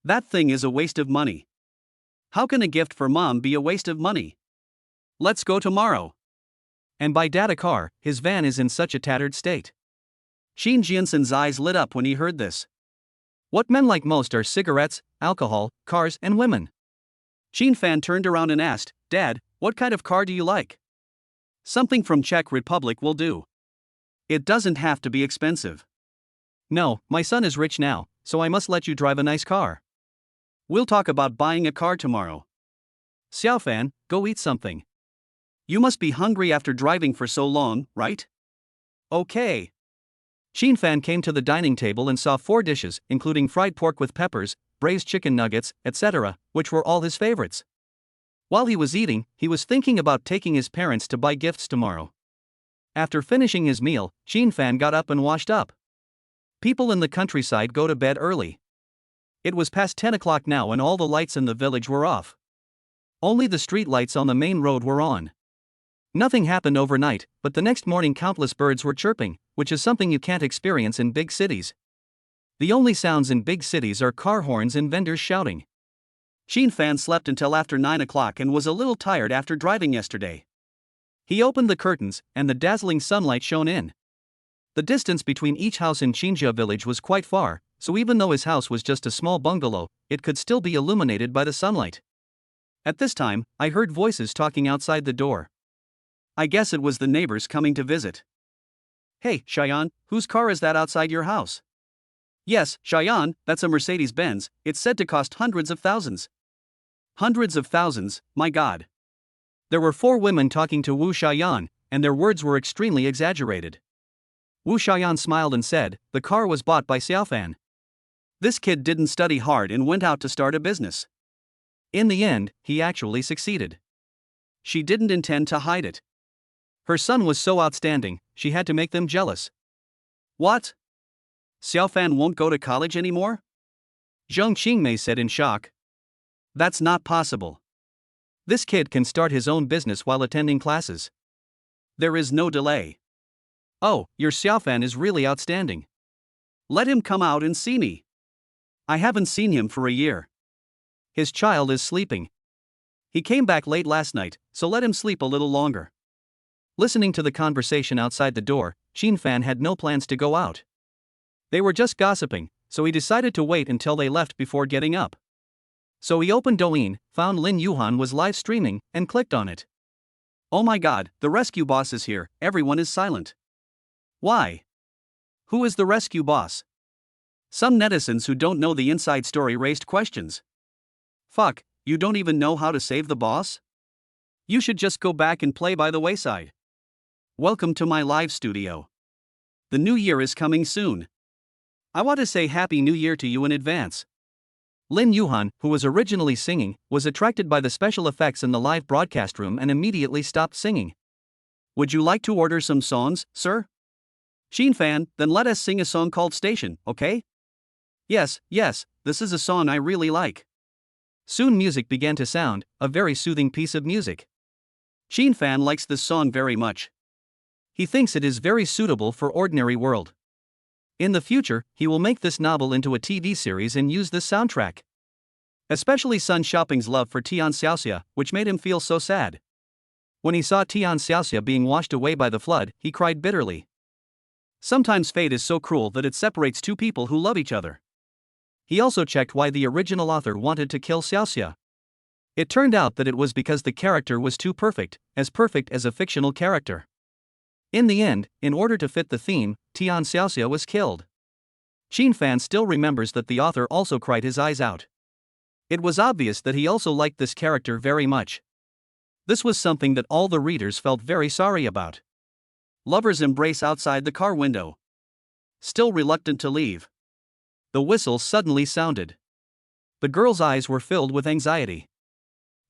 That thing is a waste of money. How can a gift for Mom be a waste of money? Let's go tomorrow. And buy Dad a car, his van is in such a tattered state. Qin Jiansen's eyes lit up when he heard this. What men like most are cigarettes, alcohol, cars, and women. Qin Fan turned around and asked, Dad, what kind of car do you like? Something from Czech Republic will do. It doesn't have to be expensive. No, my son is rich now, so I must let you drive a nice car. We'll talk about buying a car tomorrow. Xiao Fan, go eat something. You must be hungry after driving for so long, right? Okay. Qin Fan came to the dining table and saw 4 dishes, including fried pork with peppers, braised chicken nuggets, etc., which were all his favorites. While he was eating, he was thinking about taking his parents to buy gifts tomorrow. After finishing his meal, Qin Fan got up and washed up. People in the countryside go to bed early. It was past 10 o'clock now and all the lights in the village were off. Only the street lights on the main road were on. Nothing happened overnight, but the next morning countless birds were chirping, which is something you can't experience in big cities. The only sounds in big cities are car horns and vendors shouting. Qin Fan slept until after 9 o'clock and was a little tired after driving yesterday. He opened the curtains, and the dazzling sunlight shone in. The distance between each house in Qinjia village was quite far, so even though his house was just a small bungalow, it could still be illuminated by the sunlight. At this time, I heard voices talking outside the door. I guess it was the neighbors coming to visit. Hey, Xiaoyan, whose car is that outside your house? Yes, Xiaoyan, that's a Mercedes-Benz, it's said to cost hundreds of thousands. Hundreds of thousands, my God. There were 4 women talking to Wu Xiaoyan, and their words were extremely exaggerated. Wu Xiaoyan smiled and said, the car was bought by Xiaofan. This kid didn't study hard and went out to start a business. In the end, he actually succeeded. She didn't intend to hide it. Her son was so outstanding, she had to make them jealous. What? Xiaofan won't go to college anymore? Zheng Qingmei said in shock. That's not possible. This kid can start his own business while attending classes. There is no delay. Oh, your Xiaofan is really outstanding. Let him come out and see me. I haven't seen him for a year. His child is sleeping. He came back late last night, so let him sleep a little longer. Listening to the conversation outside the door, Xin had no plans to go out. They were just gossiping, so he decided to wait until they left before getting up. So he opened Douyin, found Lin Yuhan was live streaming, and clicked on it. Oh my god, the rescue boss is here, everyone is silent. Why? Who is the rescue boss? Some netizens who don't know the inside story raised questions. Fuck, you don't even know how to save the boss? You should just go back and play by the wayside. Welcome to my live studio. The new year is coming soon. I want to say Happy New Year to you in advance. Lin Yuhan, who was originally singing, was attracted by the special effects in the live broadcast room and immediately stopped singing. Would you like to order some songs, sir? Xin, then let us sing a song called Station, okay? Yes, this is a song I really like. Soon music began to sound, a very soothing piece of music. Xin likes this song very much. He thinks it is very suitable for ordinary world. In the future, he will make this novel into a TV series and use this soundtrack. Especially Sun Xiaoping's love for Tian Xiaoxia, which made him feel so sad. When he saw Tian Xiaoxia being washed away by the flood, he cried bitterly. Sometimes fate is so cruel that it separates two people who love each other. He also checked why the original author wanted to kill Xiaoxia. It turned out that it was because the character was too perfect as a fictional character. In the end, in order to fit the theme, Tian Xiaoxia was killed. Xin still remembers that the author also cried his eyes out. It was obvious that he also liked this character very much. This was something that all the readers felt very sorry about. Lovers embrace outside the car window. Still reluctant to leave. The whistle suddenly sounded. The girl's eyes were filled with anxiety.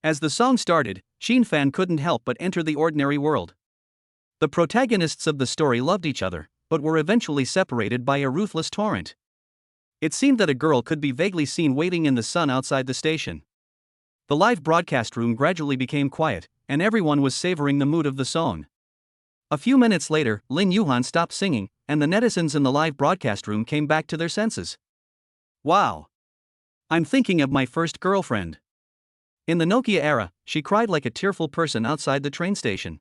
As the song started, Xin couldn't help but enter the ordinary world. The protagonists of the story loved each other, but were eventually separated by a ruthless torrent. It seemed that a girl could be vaguely seen waiting in the sun outside the station. The live broadcast room gradually became quiet, and everyone was savoring the mood of the song. A few minutes later, Lin Yuhan stopped singing, and the netizens in the live broadcast room came back to their senses. Wow! I'm thinking of my first girlfriend. In the Nokia era, she cried like a tearful person outside the train station.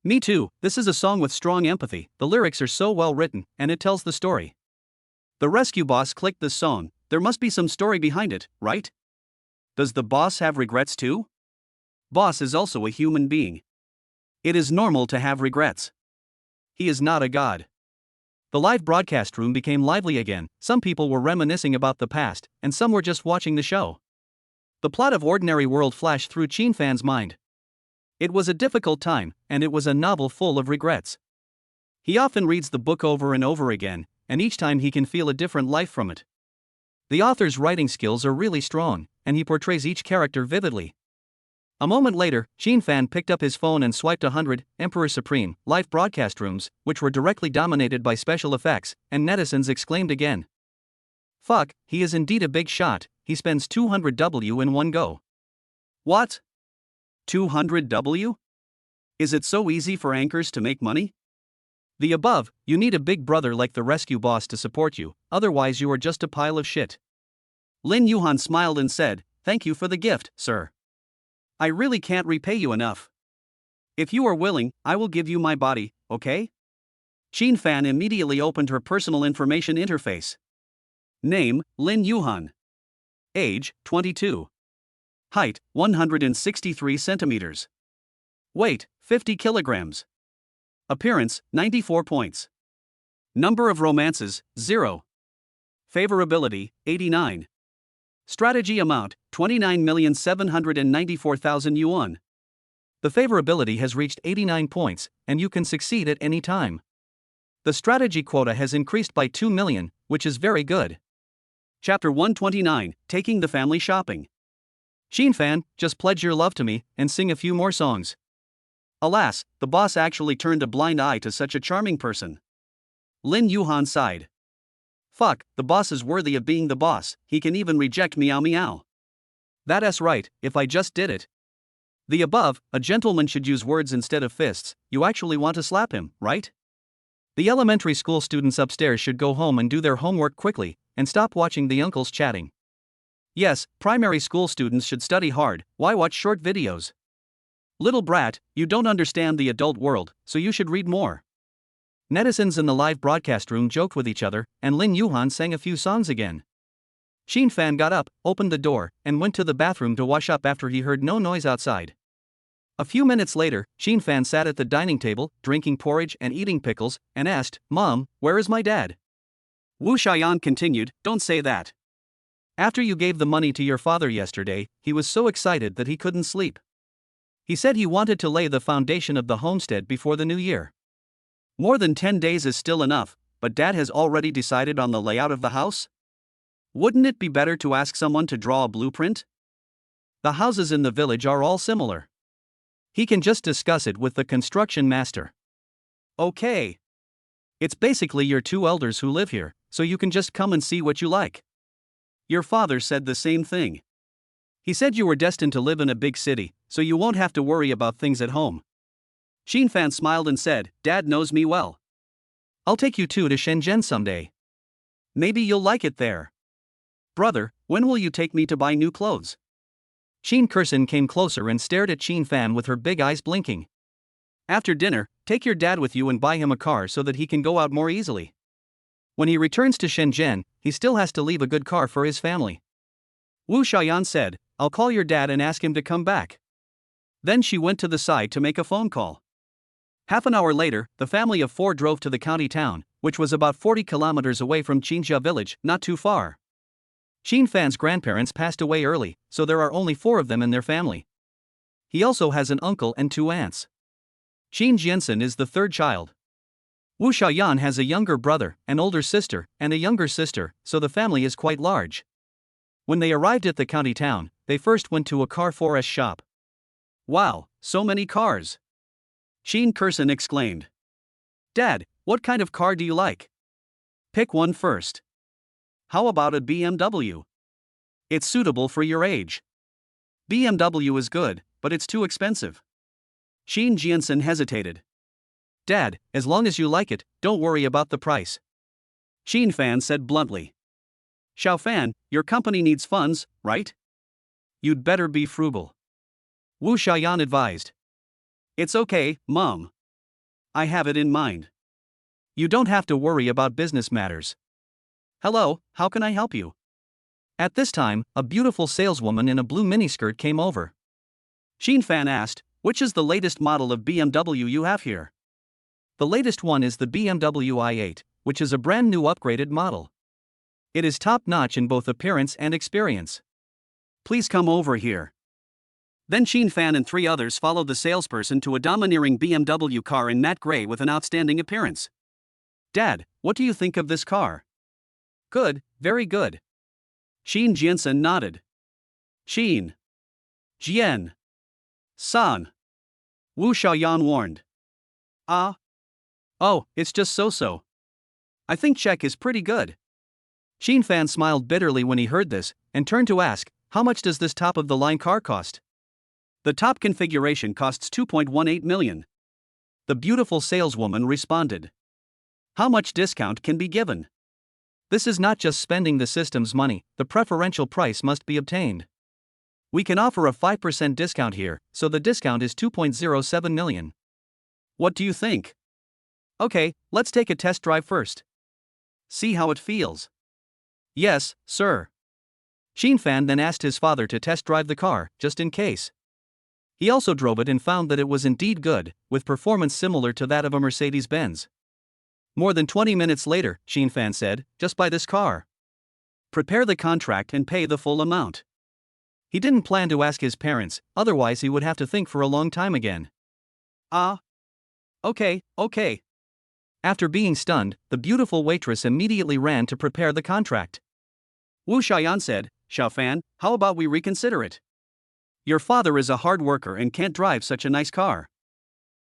Me too, this is a song with strong empathy, the lyrics are so well written, and it tells the story. The rescue boss clicked this song, there must be some story behind it, right? Does the boss have regrets too? Boss is also a human being. It is normal to have regrets. He is not a god. The live broadcast room became lively again, some people were reminiscing about the past, and some were just watching the show. The plot of Ordinary World flashed through Xin mind. It was a difficult time, and it was a novel full of regrets. He often reads the book over and over again, and each time he can feel a different life from it. The author's writing skills are really strong, and he portrays each character vividly. A moment later, Xin picked up his phone and swiped 100 Emperor Supreme live broadcast rooms, which were directly dominated by special effects, and netizens exclaimed again. Fuck, he is indeed a big shot, he spends 200W in one go. What? 200W? Is it so easy for anchors to make money? The above, you need a big brother like the rescue boss to support you, otherwise you are just a pile of shit. Lin Yuhan smiled and said, thank you for the gift, sir. I really can't repay you enough. If you are willing, I will give you my body, okay? Xin immediately opened her personal information interface. Name, Lin Yuhan. Age, 22. Height, 163 centimeters. Weight, 50 kilograms. Appearance, 94 points. Number of romances, 0. Favorability, 89. Strategy amount, 29,794,000 yuan. The favorability has reached 89 points, and you can succeed at any time. The strategy quota has increased by 2 million, which is very good. Chapter 129, Taking the Family Shopping. Xin, just pledge your love to me, and sing a few more songs. Alas, the boss actually turned a blind eye to such a charming person. Lin Yuhan sighed. Fuck, the boss is worthy of being the boss, he can even reject meow meow. That's right, if I just did it. The above, a gentleman should use words instead of fists. You actually want to slap him, right? The elementary school students upstairs should go home and do their homework quickly, and stop watching the uncles chatting. Yes, primary school students should study hard. Why watch short videos? Little brat, you don't understand the adult world, so you should read more. Netizens in the live broadcast room joked with each other, and Lin Yuhan sang a few songs again. Xin Fan got up, opened the door, and went to the bathroom to wash up after he heard no noise outside. A few minutes later, Xin Fan sat at the dining table, drinking porridge and eating pickles, and asked, "Mom, where is my dad?" Wu Xiaoyan continued, "Don't say that. After you gave the money to your father yesterday, he was so excited that he couldn't sleep. He said he wanted to lay the foundation of the homestead before the new year. More than 10 days is still enough, but Dad has already decided on the layout of the house? Wouldn't it be better to ask someone to draw a blueprint? The houses in the village are all similar. He can just discuss it with the construction master." Okay. It's basically your two elders who live here, so you can just come and see what you like. Your father said the same thing. He said you were destined to live in a big city, so you won't have to worry about things at home. Xin Fan smiled and said, "Dad knows me well. I'll take you two to Shenzhen someday. Maybe you'll like it there. Brother, when will you take me to buy new clothes?" Xin Kursin came closer and stared at Xin Fan with her big eyes blinking. "After dinner, take your dad with you and buy him a car so that he can go out more easily. When he returns to Shenzhen, he still has to leave a good car for his family." Wu Xiaoyan said, "I'll call your dad and ask him to come back." Then she went to the side to make a phone call. Half an hour later, the family of four drove to the county town, which was about 40 kilometers away from Qinjia village, not too far. Xin Fan's grandparents passed away early, so there are only 4 of them in their family. He also has an uncle and 2 aunts. Xin Jiansen is the 3rd child. Wu Xiaoyan has a younger brother, an older sister, and a younger sister, so the family is quite large. When they arrived at the county town, they first went to a car 4S shop. "Wow, so many cars!" Xin Kursin exclaimed. "Dad, what kind of car do you like? Pick one first. How about a BMW? It's suitable for your age." "BMW is good, but it's too expensive." Xin Jiansen hesitated. "Dad, as long as you like it, don't worry about the price." Xin Fan said bluntly. "Xiao Fan, your company needs funds, right? You'd better be frugal." Wu Xiaoyan advised. "It's okay, Mom. I have it in mind. You don't have to worry about business matters. Hello, how can I help you?" At this time, a beautiful saleswoman in a blue miniskirt came over. Xin Fan asked, "Which is the latest model of BMW you have here?" "The latest one is the BMW i8, which is a brand new upgraded model. It is top-notch in both appearance and experience. Please come over here." Then Xin Fan and 3 others followed the salesperson to a domineering BMW car in matte gray with an outstanding appearance. "Dad, what do you think of this car?" "Good, very good." Xin Jiansen nodded. "Xin Jian San," Wu Xiaoyan warned. "Ah? Oh, it's just so-so. I think check is pretty good." Xin Fan smiled bitterly when he heard this, and turned to ask, "How much does this top-of-the-line car cost?" "The top configuration costs 2.18 million. The beautiful saleswoman responded. "How much discount can be given?" "This is not just spending the system's money, the preferential price must be obtained. We can offer a 5% discount here, so the discount is 2.07 million. What do you think?" "Okay, let's take a test drive first. See how it feels." "Yes, sir." Xin Fan then asked his father to test drive the car, just in case. He also drove it and found that it was indeed good, with performance similar to that of a Mercedes-Benz. More than 20 minutes later, Xin Fan said, "Just buy this car. Prepare the contract and pay the full amount." He didn't plan to ask his parents, otherwise he would have to think for a long time again. "Ah. Okay. After being stunned, the beautiful waitress immediately ran to prepare the contract. Wu Xiaoyan said, "Xiao Fan, how about we reconsider it? Your father is a hard worker and can't drive such a nice car."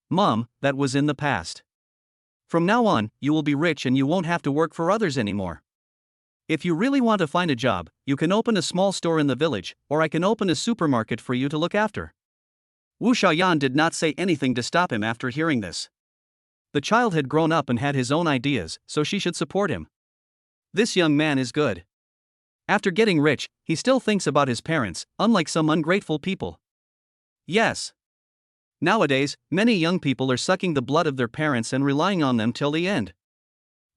"Mom, that was in the past. From now on, you will be rich and you won't have to work for others anymore. If you really want to find a job, you can open a small store in the village, or I can open a supermarket for you to look after." Wu Xiaoyan did not say anything to stop him after hearing this. The child had grown up and had his own ideas, so she should support him. This young man is good. After getting rich, he still thinks about his parents, unlike some ungrateful people. Yes. Nowadays, many young people are sucking the blood of their parents and relying on them till the end.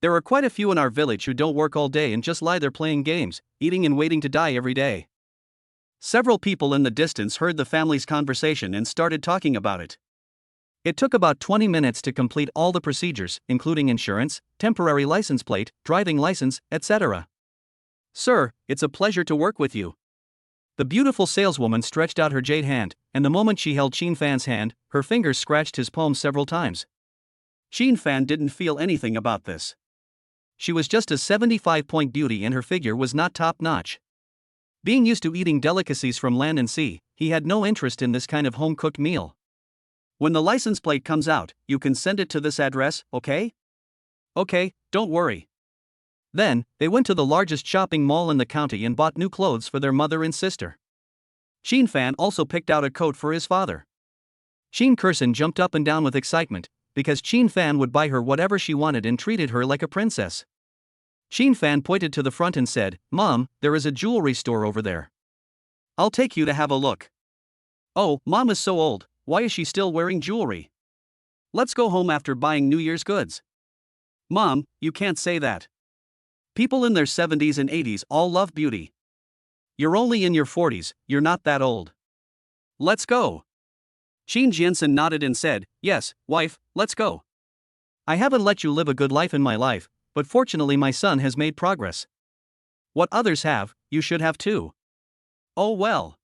There are quite a few in our village who don't work all day and just lie there playing games, eating and waiting to die every day. Several people in the distance heard the family's conversation and started talking about it. It took about 20 minutes to complete all the procedures, including insurance, temporary license plate, driving license, etc. Sir, it's a pleasure to work with you. The beautiful saleswoman stretched out her jade hand, and the moment she held Qin Fan's hand, her fingers scratched his palm several times. Qin Fan didn't feel anything about this. She was just a 75-point beauty and her figure was not top-notch. Being used to eating delicacies from land and sea, he had no interest in this kind of home-cooked meal. When the license plate comes out, you can send it to this address, okay? Okay, don't worry. Then, they went to the largest shopping mall in the county and bought new clothes for their mother and sister. Qin Fan also picked out a coat for his father. Qin Kurson jumped up and down with excitement, because Qin Fan would buy her whatever she wanted and treated her like a princess. Qin Fan pointed to the front and said, "Mom, there is a jewelry store over there. I'll take you to have a look." "Oh, Mom is so old, why is she still wearing jewelry? Let's go home after buying New Year's goods." "Mom, you can't say that. People in their 70s and 80s all love beauty. You're only in your 40s, you're not that old. Let's go." Qin Jiansen nodded and said, "Yes, wife, let's go. I haven't let you live a good life in my life, but fortunately my son has made progress. What others have, you should have too." "Oh well."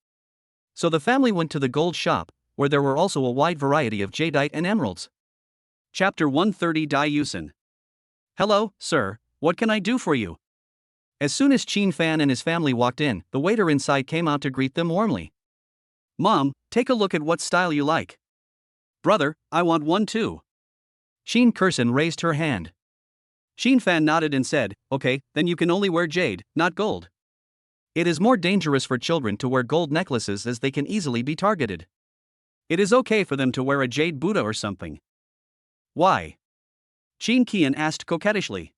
So the family went to the gold shop, where there were also a wide variety of jadeite and emeralds. Chapter 130 Dai Yusen. "Hello, sir, what can I do for you?" As soon as Qin Fan and his family walked in, the waiter inside came out to greet them warmly. "Mom, take a look at what style you like." "Brother, I want one too." Qin Kurson raised her hand. Qin Fan nodded and said, "Okay, then you can only wear jade, not gold. It is more dangerous for children to wear gold necklaces as they can easily be targeted. It is okay for them to wear a jade Buddha or something." "Why?" Qin Qian asked coquettishly.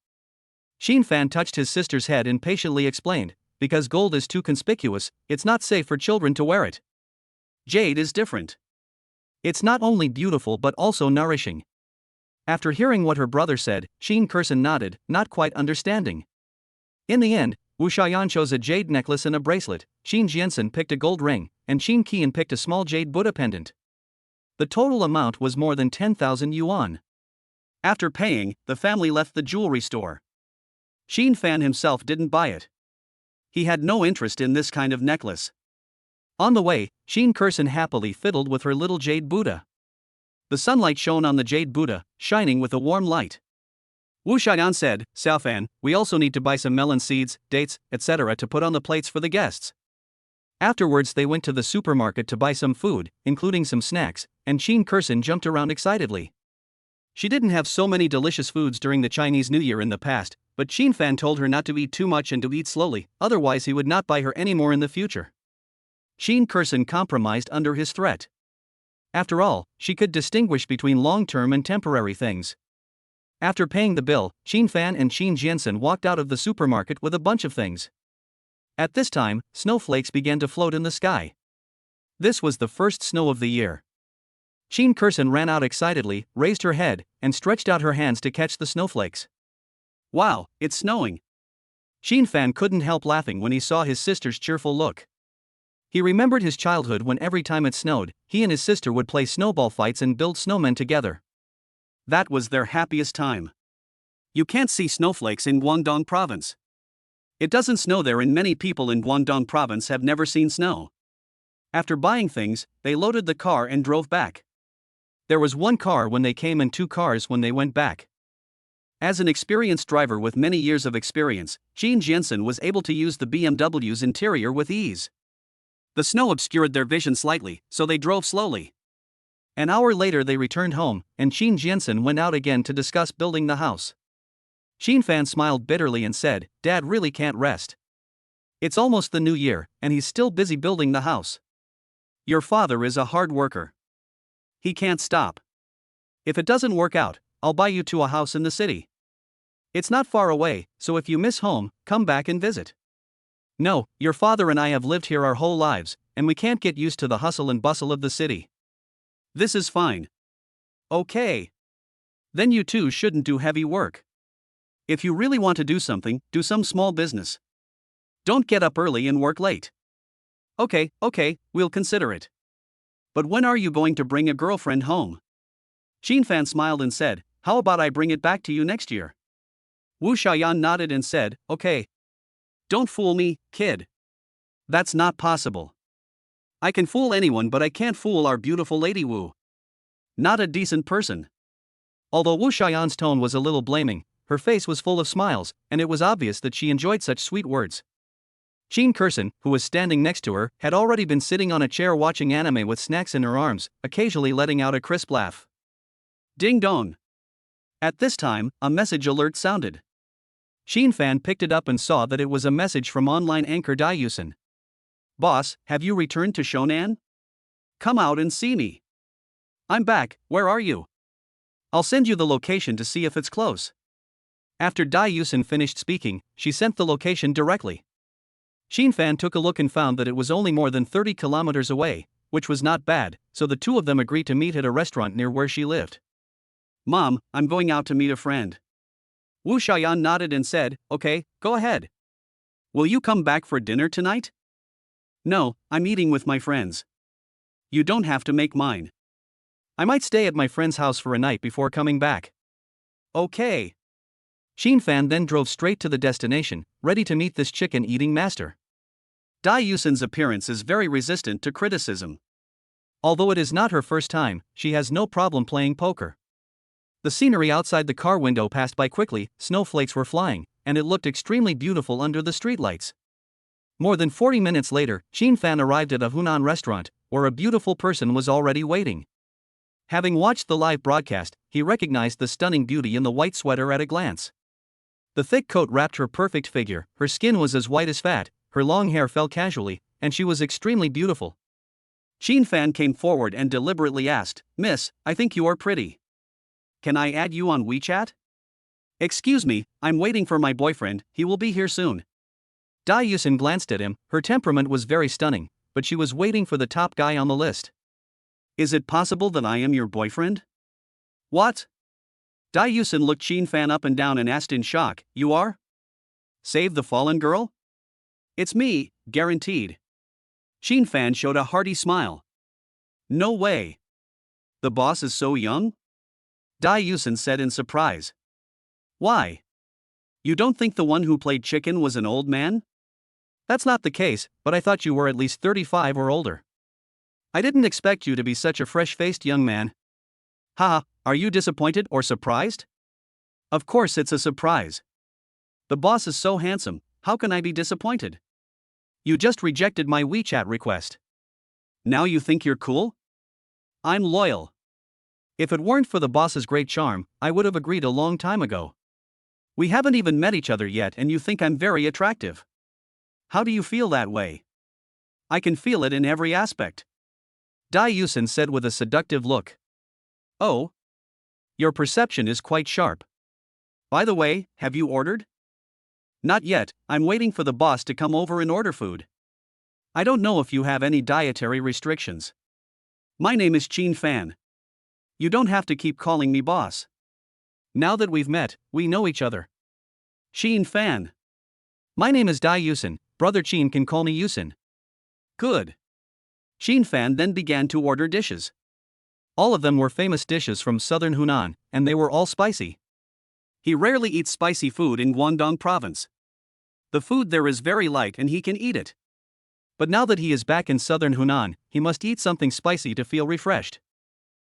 Qin Fan touched his sister's head and patiently explained, "Because gold is too conspicuous, it's not safe for children to wear it. Jade is different. It's not only beautiful but also nourishing." After hearing what her brother said, Qin Kurson nodded, not quite understanding. In the end, Wu Xiaoyan chose a jade necklace and a bracelet, Qin Jiansen picked a gold ring, and Qin Qian picked a small jade Buddha pendant. The total amount was more than 10,000 yuan. After paying, the family left the jewelry store. Qin Fan himself didn't buy it. He had no interest in this kind of necklace. On the way, Qin Kurson happily fiddled with her little jade Buddha. The sunlight shone on the jade Buddha, shining with a warm light. Wu Xiaoyan said, "Xiao Fan, we also need to buy some melon seeds, dates, etc. to put on the plates for the guests." Afterwards they went to the supermarket to buy some food, including some snacks, and Qin Kurson jumped around excitedly. She didn't have so many delicious foods during the Chinese New Year in the past, but Qin Fan told her not to eat too much and to eat slowly, otherwise he would not buy her any more in the future. Qin Kurson compromised under his threat. After all, she could distinguish between long-term and temporary things. After paying the bill, Qin Fan and Qin Jiansen walked out of the supermarket with a bunch of things. At this time, snowflakes began to float in the sky. This was the first snow of the year. Qin Kurson ran out excitedly, raised her head, and stretched out her hands to catch the snowflakes. "Wow, it's snowing." Qin Fan couldn't help laughing when he saw his sister's cheerful look. He remembered his childhood when every time it snowed, he and his sister would play snowball fights and build snowmen together. That was their happiest time. You can't see snowflakes in Guangdong province. It doesn't snow there and many people in Guangdong province have never seen snow. After buying things, they loaded the car and drove back. There was one car when they came and two cars when they went back. As an experienced driver with many years of experience, Qin Jiansen was able to use the BMW's interior with ease. The snow obscured their vision slightly, so they drove slowly. An hour later they returned home, and Qin Jiansen went out again to discuss building the house. Qin Fan smiled bitterly and said, "Dad really can't rest. It's almost the new year, and he's still busy building the house. Your father is a hard worker. He can't stop. If it doesn't work out, I'll buy you to a house in the city. It's not far away, so if you miss home, come back and visit. No, your father and I have lived here our whole lives, and we can't get used to the hustle and bustle of the city. This is fine. Okay. Then you two shouldn't do heavy work. If you really want to do something, do some small business. Don't get up early and work late. Okay, we'll consider it. But when are you going to bring a girlfriend home? Xin smiled and said, how about I bring it back to you next year? Wu Xiaoyan nodded and said, okay. Don't fool me, kid. That's not possible. I can fool anyone, but I can't fool our beautiful Lady Wu. Not a decent person. Although Wu Xiaoyan's tone was a little blaming, her face was full of smiles, and it was obvious that she enjoyed such sweet words. Qin Kurson, who was standing next to her, had already been sitting on a chair watching anime with snacks in her arms, occasionally letting out a crisp laugh. Ding dong. At this time, a message alert sounded. Xin picked it up and saw that it was a message from online anchor Dai Yusen. Boss, have you returned to Shonan? Come out and see me. I'm back, where are you? I'll send you the location to see if it's close. After Dai Yusen finished speaking, she sent the location directly. Xin took a look and found that it was only more than 30 kilometers away, which was not bad, so the two of them agreed to meet at a restaurant near where she lived. Mom, I'm going out to meet a friend. Wu Xiaoyan nodded and said, okay, go ahead. Will you come back for dinner tonight? No, I'm eating with my friends. You don't have to make mine. I might stay at my friend's house for a night before coming back. Okay. Xin then drove straight to the destination, ready to meet this chicken-eating master. Dai Yusen's appearance is very resistant to criticism. Although it is not her first time, she has no problem playing poker. The scenery outside the car window passed by quickly, snowflakes were flying, and it looked extremely beautiful under the streetlights. More than 40 minutes later, Xin arrived at a Hunan restaurant, where a beautiful person was already waiting. Having watched the live broadcast, he recognized the stunning beauty in the white sweater at a glance. The thick coat wrapped her perfect figure, her skin was as white as fat, her long hair fell casually, and she was extremely beautiful. Xin came forward and deliberately asked, Miss, I think you are pretty. Can I add you on WeChat? Excuse me, I'm waiting for my boyfriend, he will be here soon. Dai Yusen glanced at him, her temperament was very stunning, but she was waiting for the top guy on the list. Is it possible that I am your boyfriend? What? Dai Yusen looked Xin up and down and asked in shock, you are? Save the fallen girl? It's me, guaranteed. Xin showed a hearty smile. No way. The boss is so young? Dai Yusen said in surprise. Why? You don't think the one who played chicken was an old man? That's not the case, but I thought you were at least 35 or older. I didn't expect you to be such a fresh-faced young man. Haha, are you disappointed or surprised? Of course it's a surprise. The boss is so handsome, how can I be disappointed? You just rejected my WeChat request. Now you think you're cool? I'm loyal. If it weren't for the boss's great charm, I would have agreed a long time ago. We haven't even met each other yet and you think I'm very attractive. How do you feel that way? I can feel it in every aspect. Dai Yusen said with a seductive look. Oh? Your perception is quite sharp. By the way, have you ordered? Not yet, I'm waiting for the boss to come over and order food. I don't know if you have any dietary restrictions. My name is Xin. You don't have to keep calling me boss. Now that we've met, we know each other. Xin. My name is Dai Yusen, brother Qin can call me Yusen. Good. Xin then began to order dishes. All of them were famous dishes from southern Hunan, and they were all spicy. He rarely eats spicy food in Guangdong province. The food there is very light and he can eat it. But now that he is back in southern Hunan, he must eat something spicy to feel refreshed.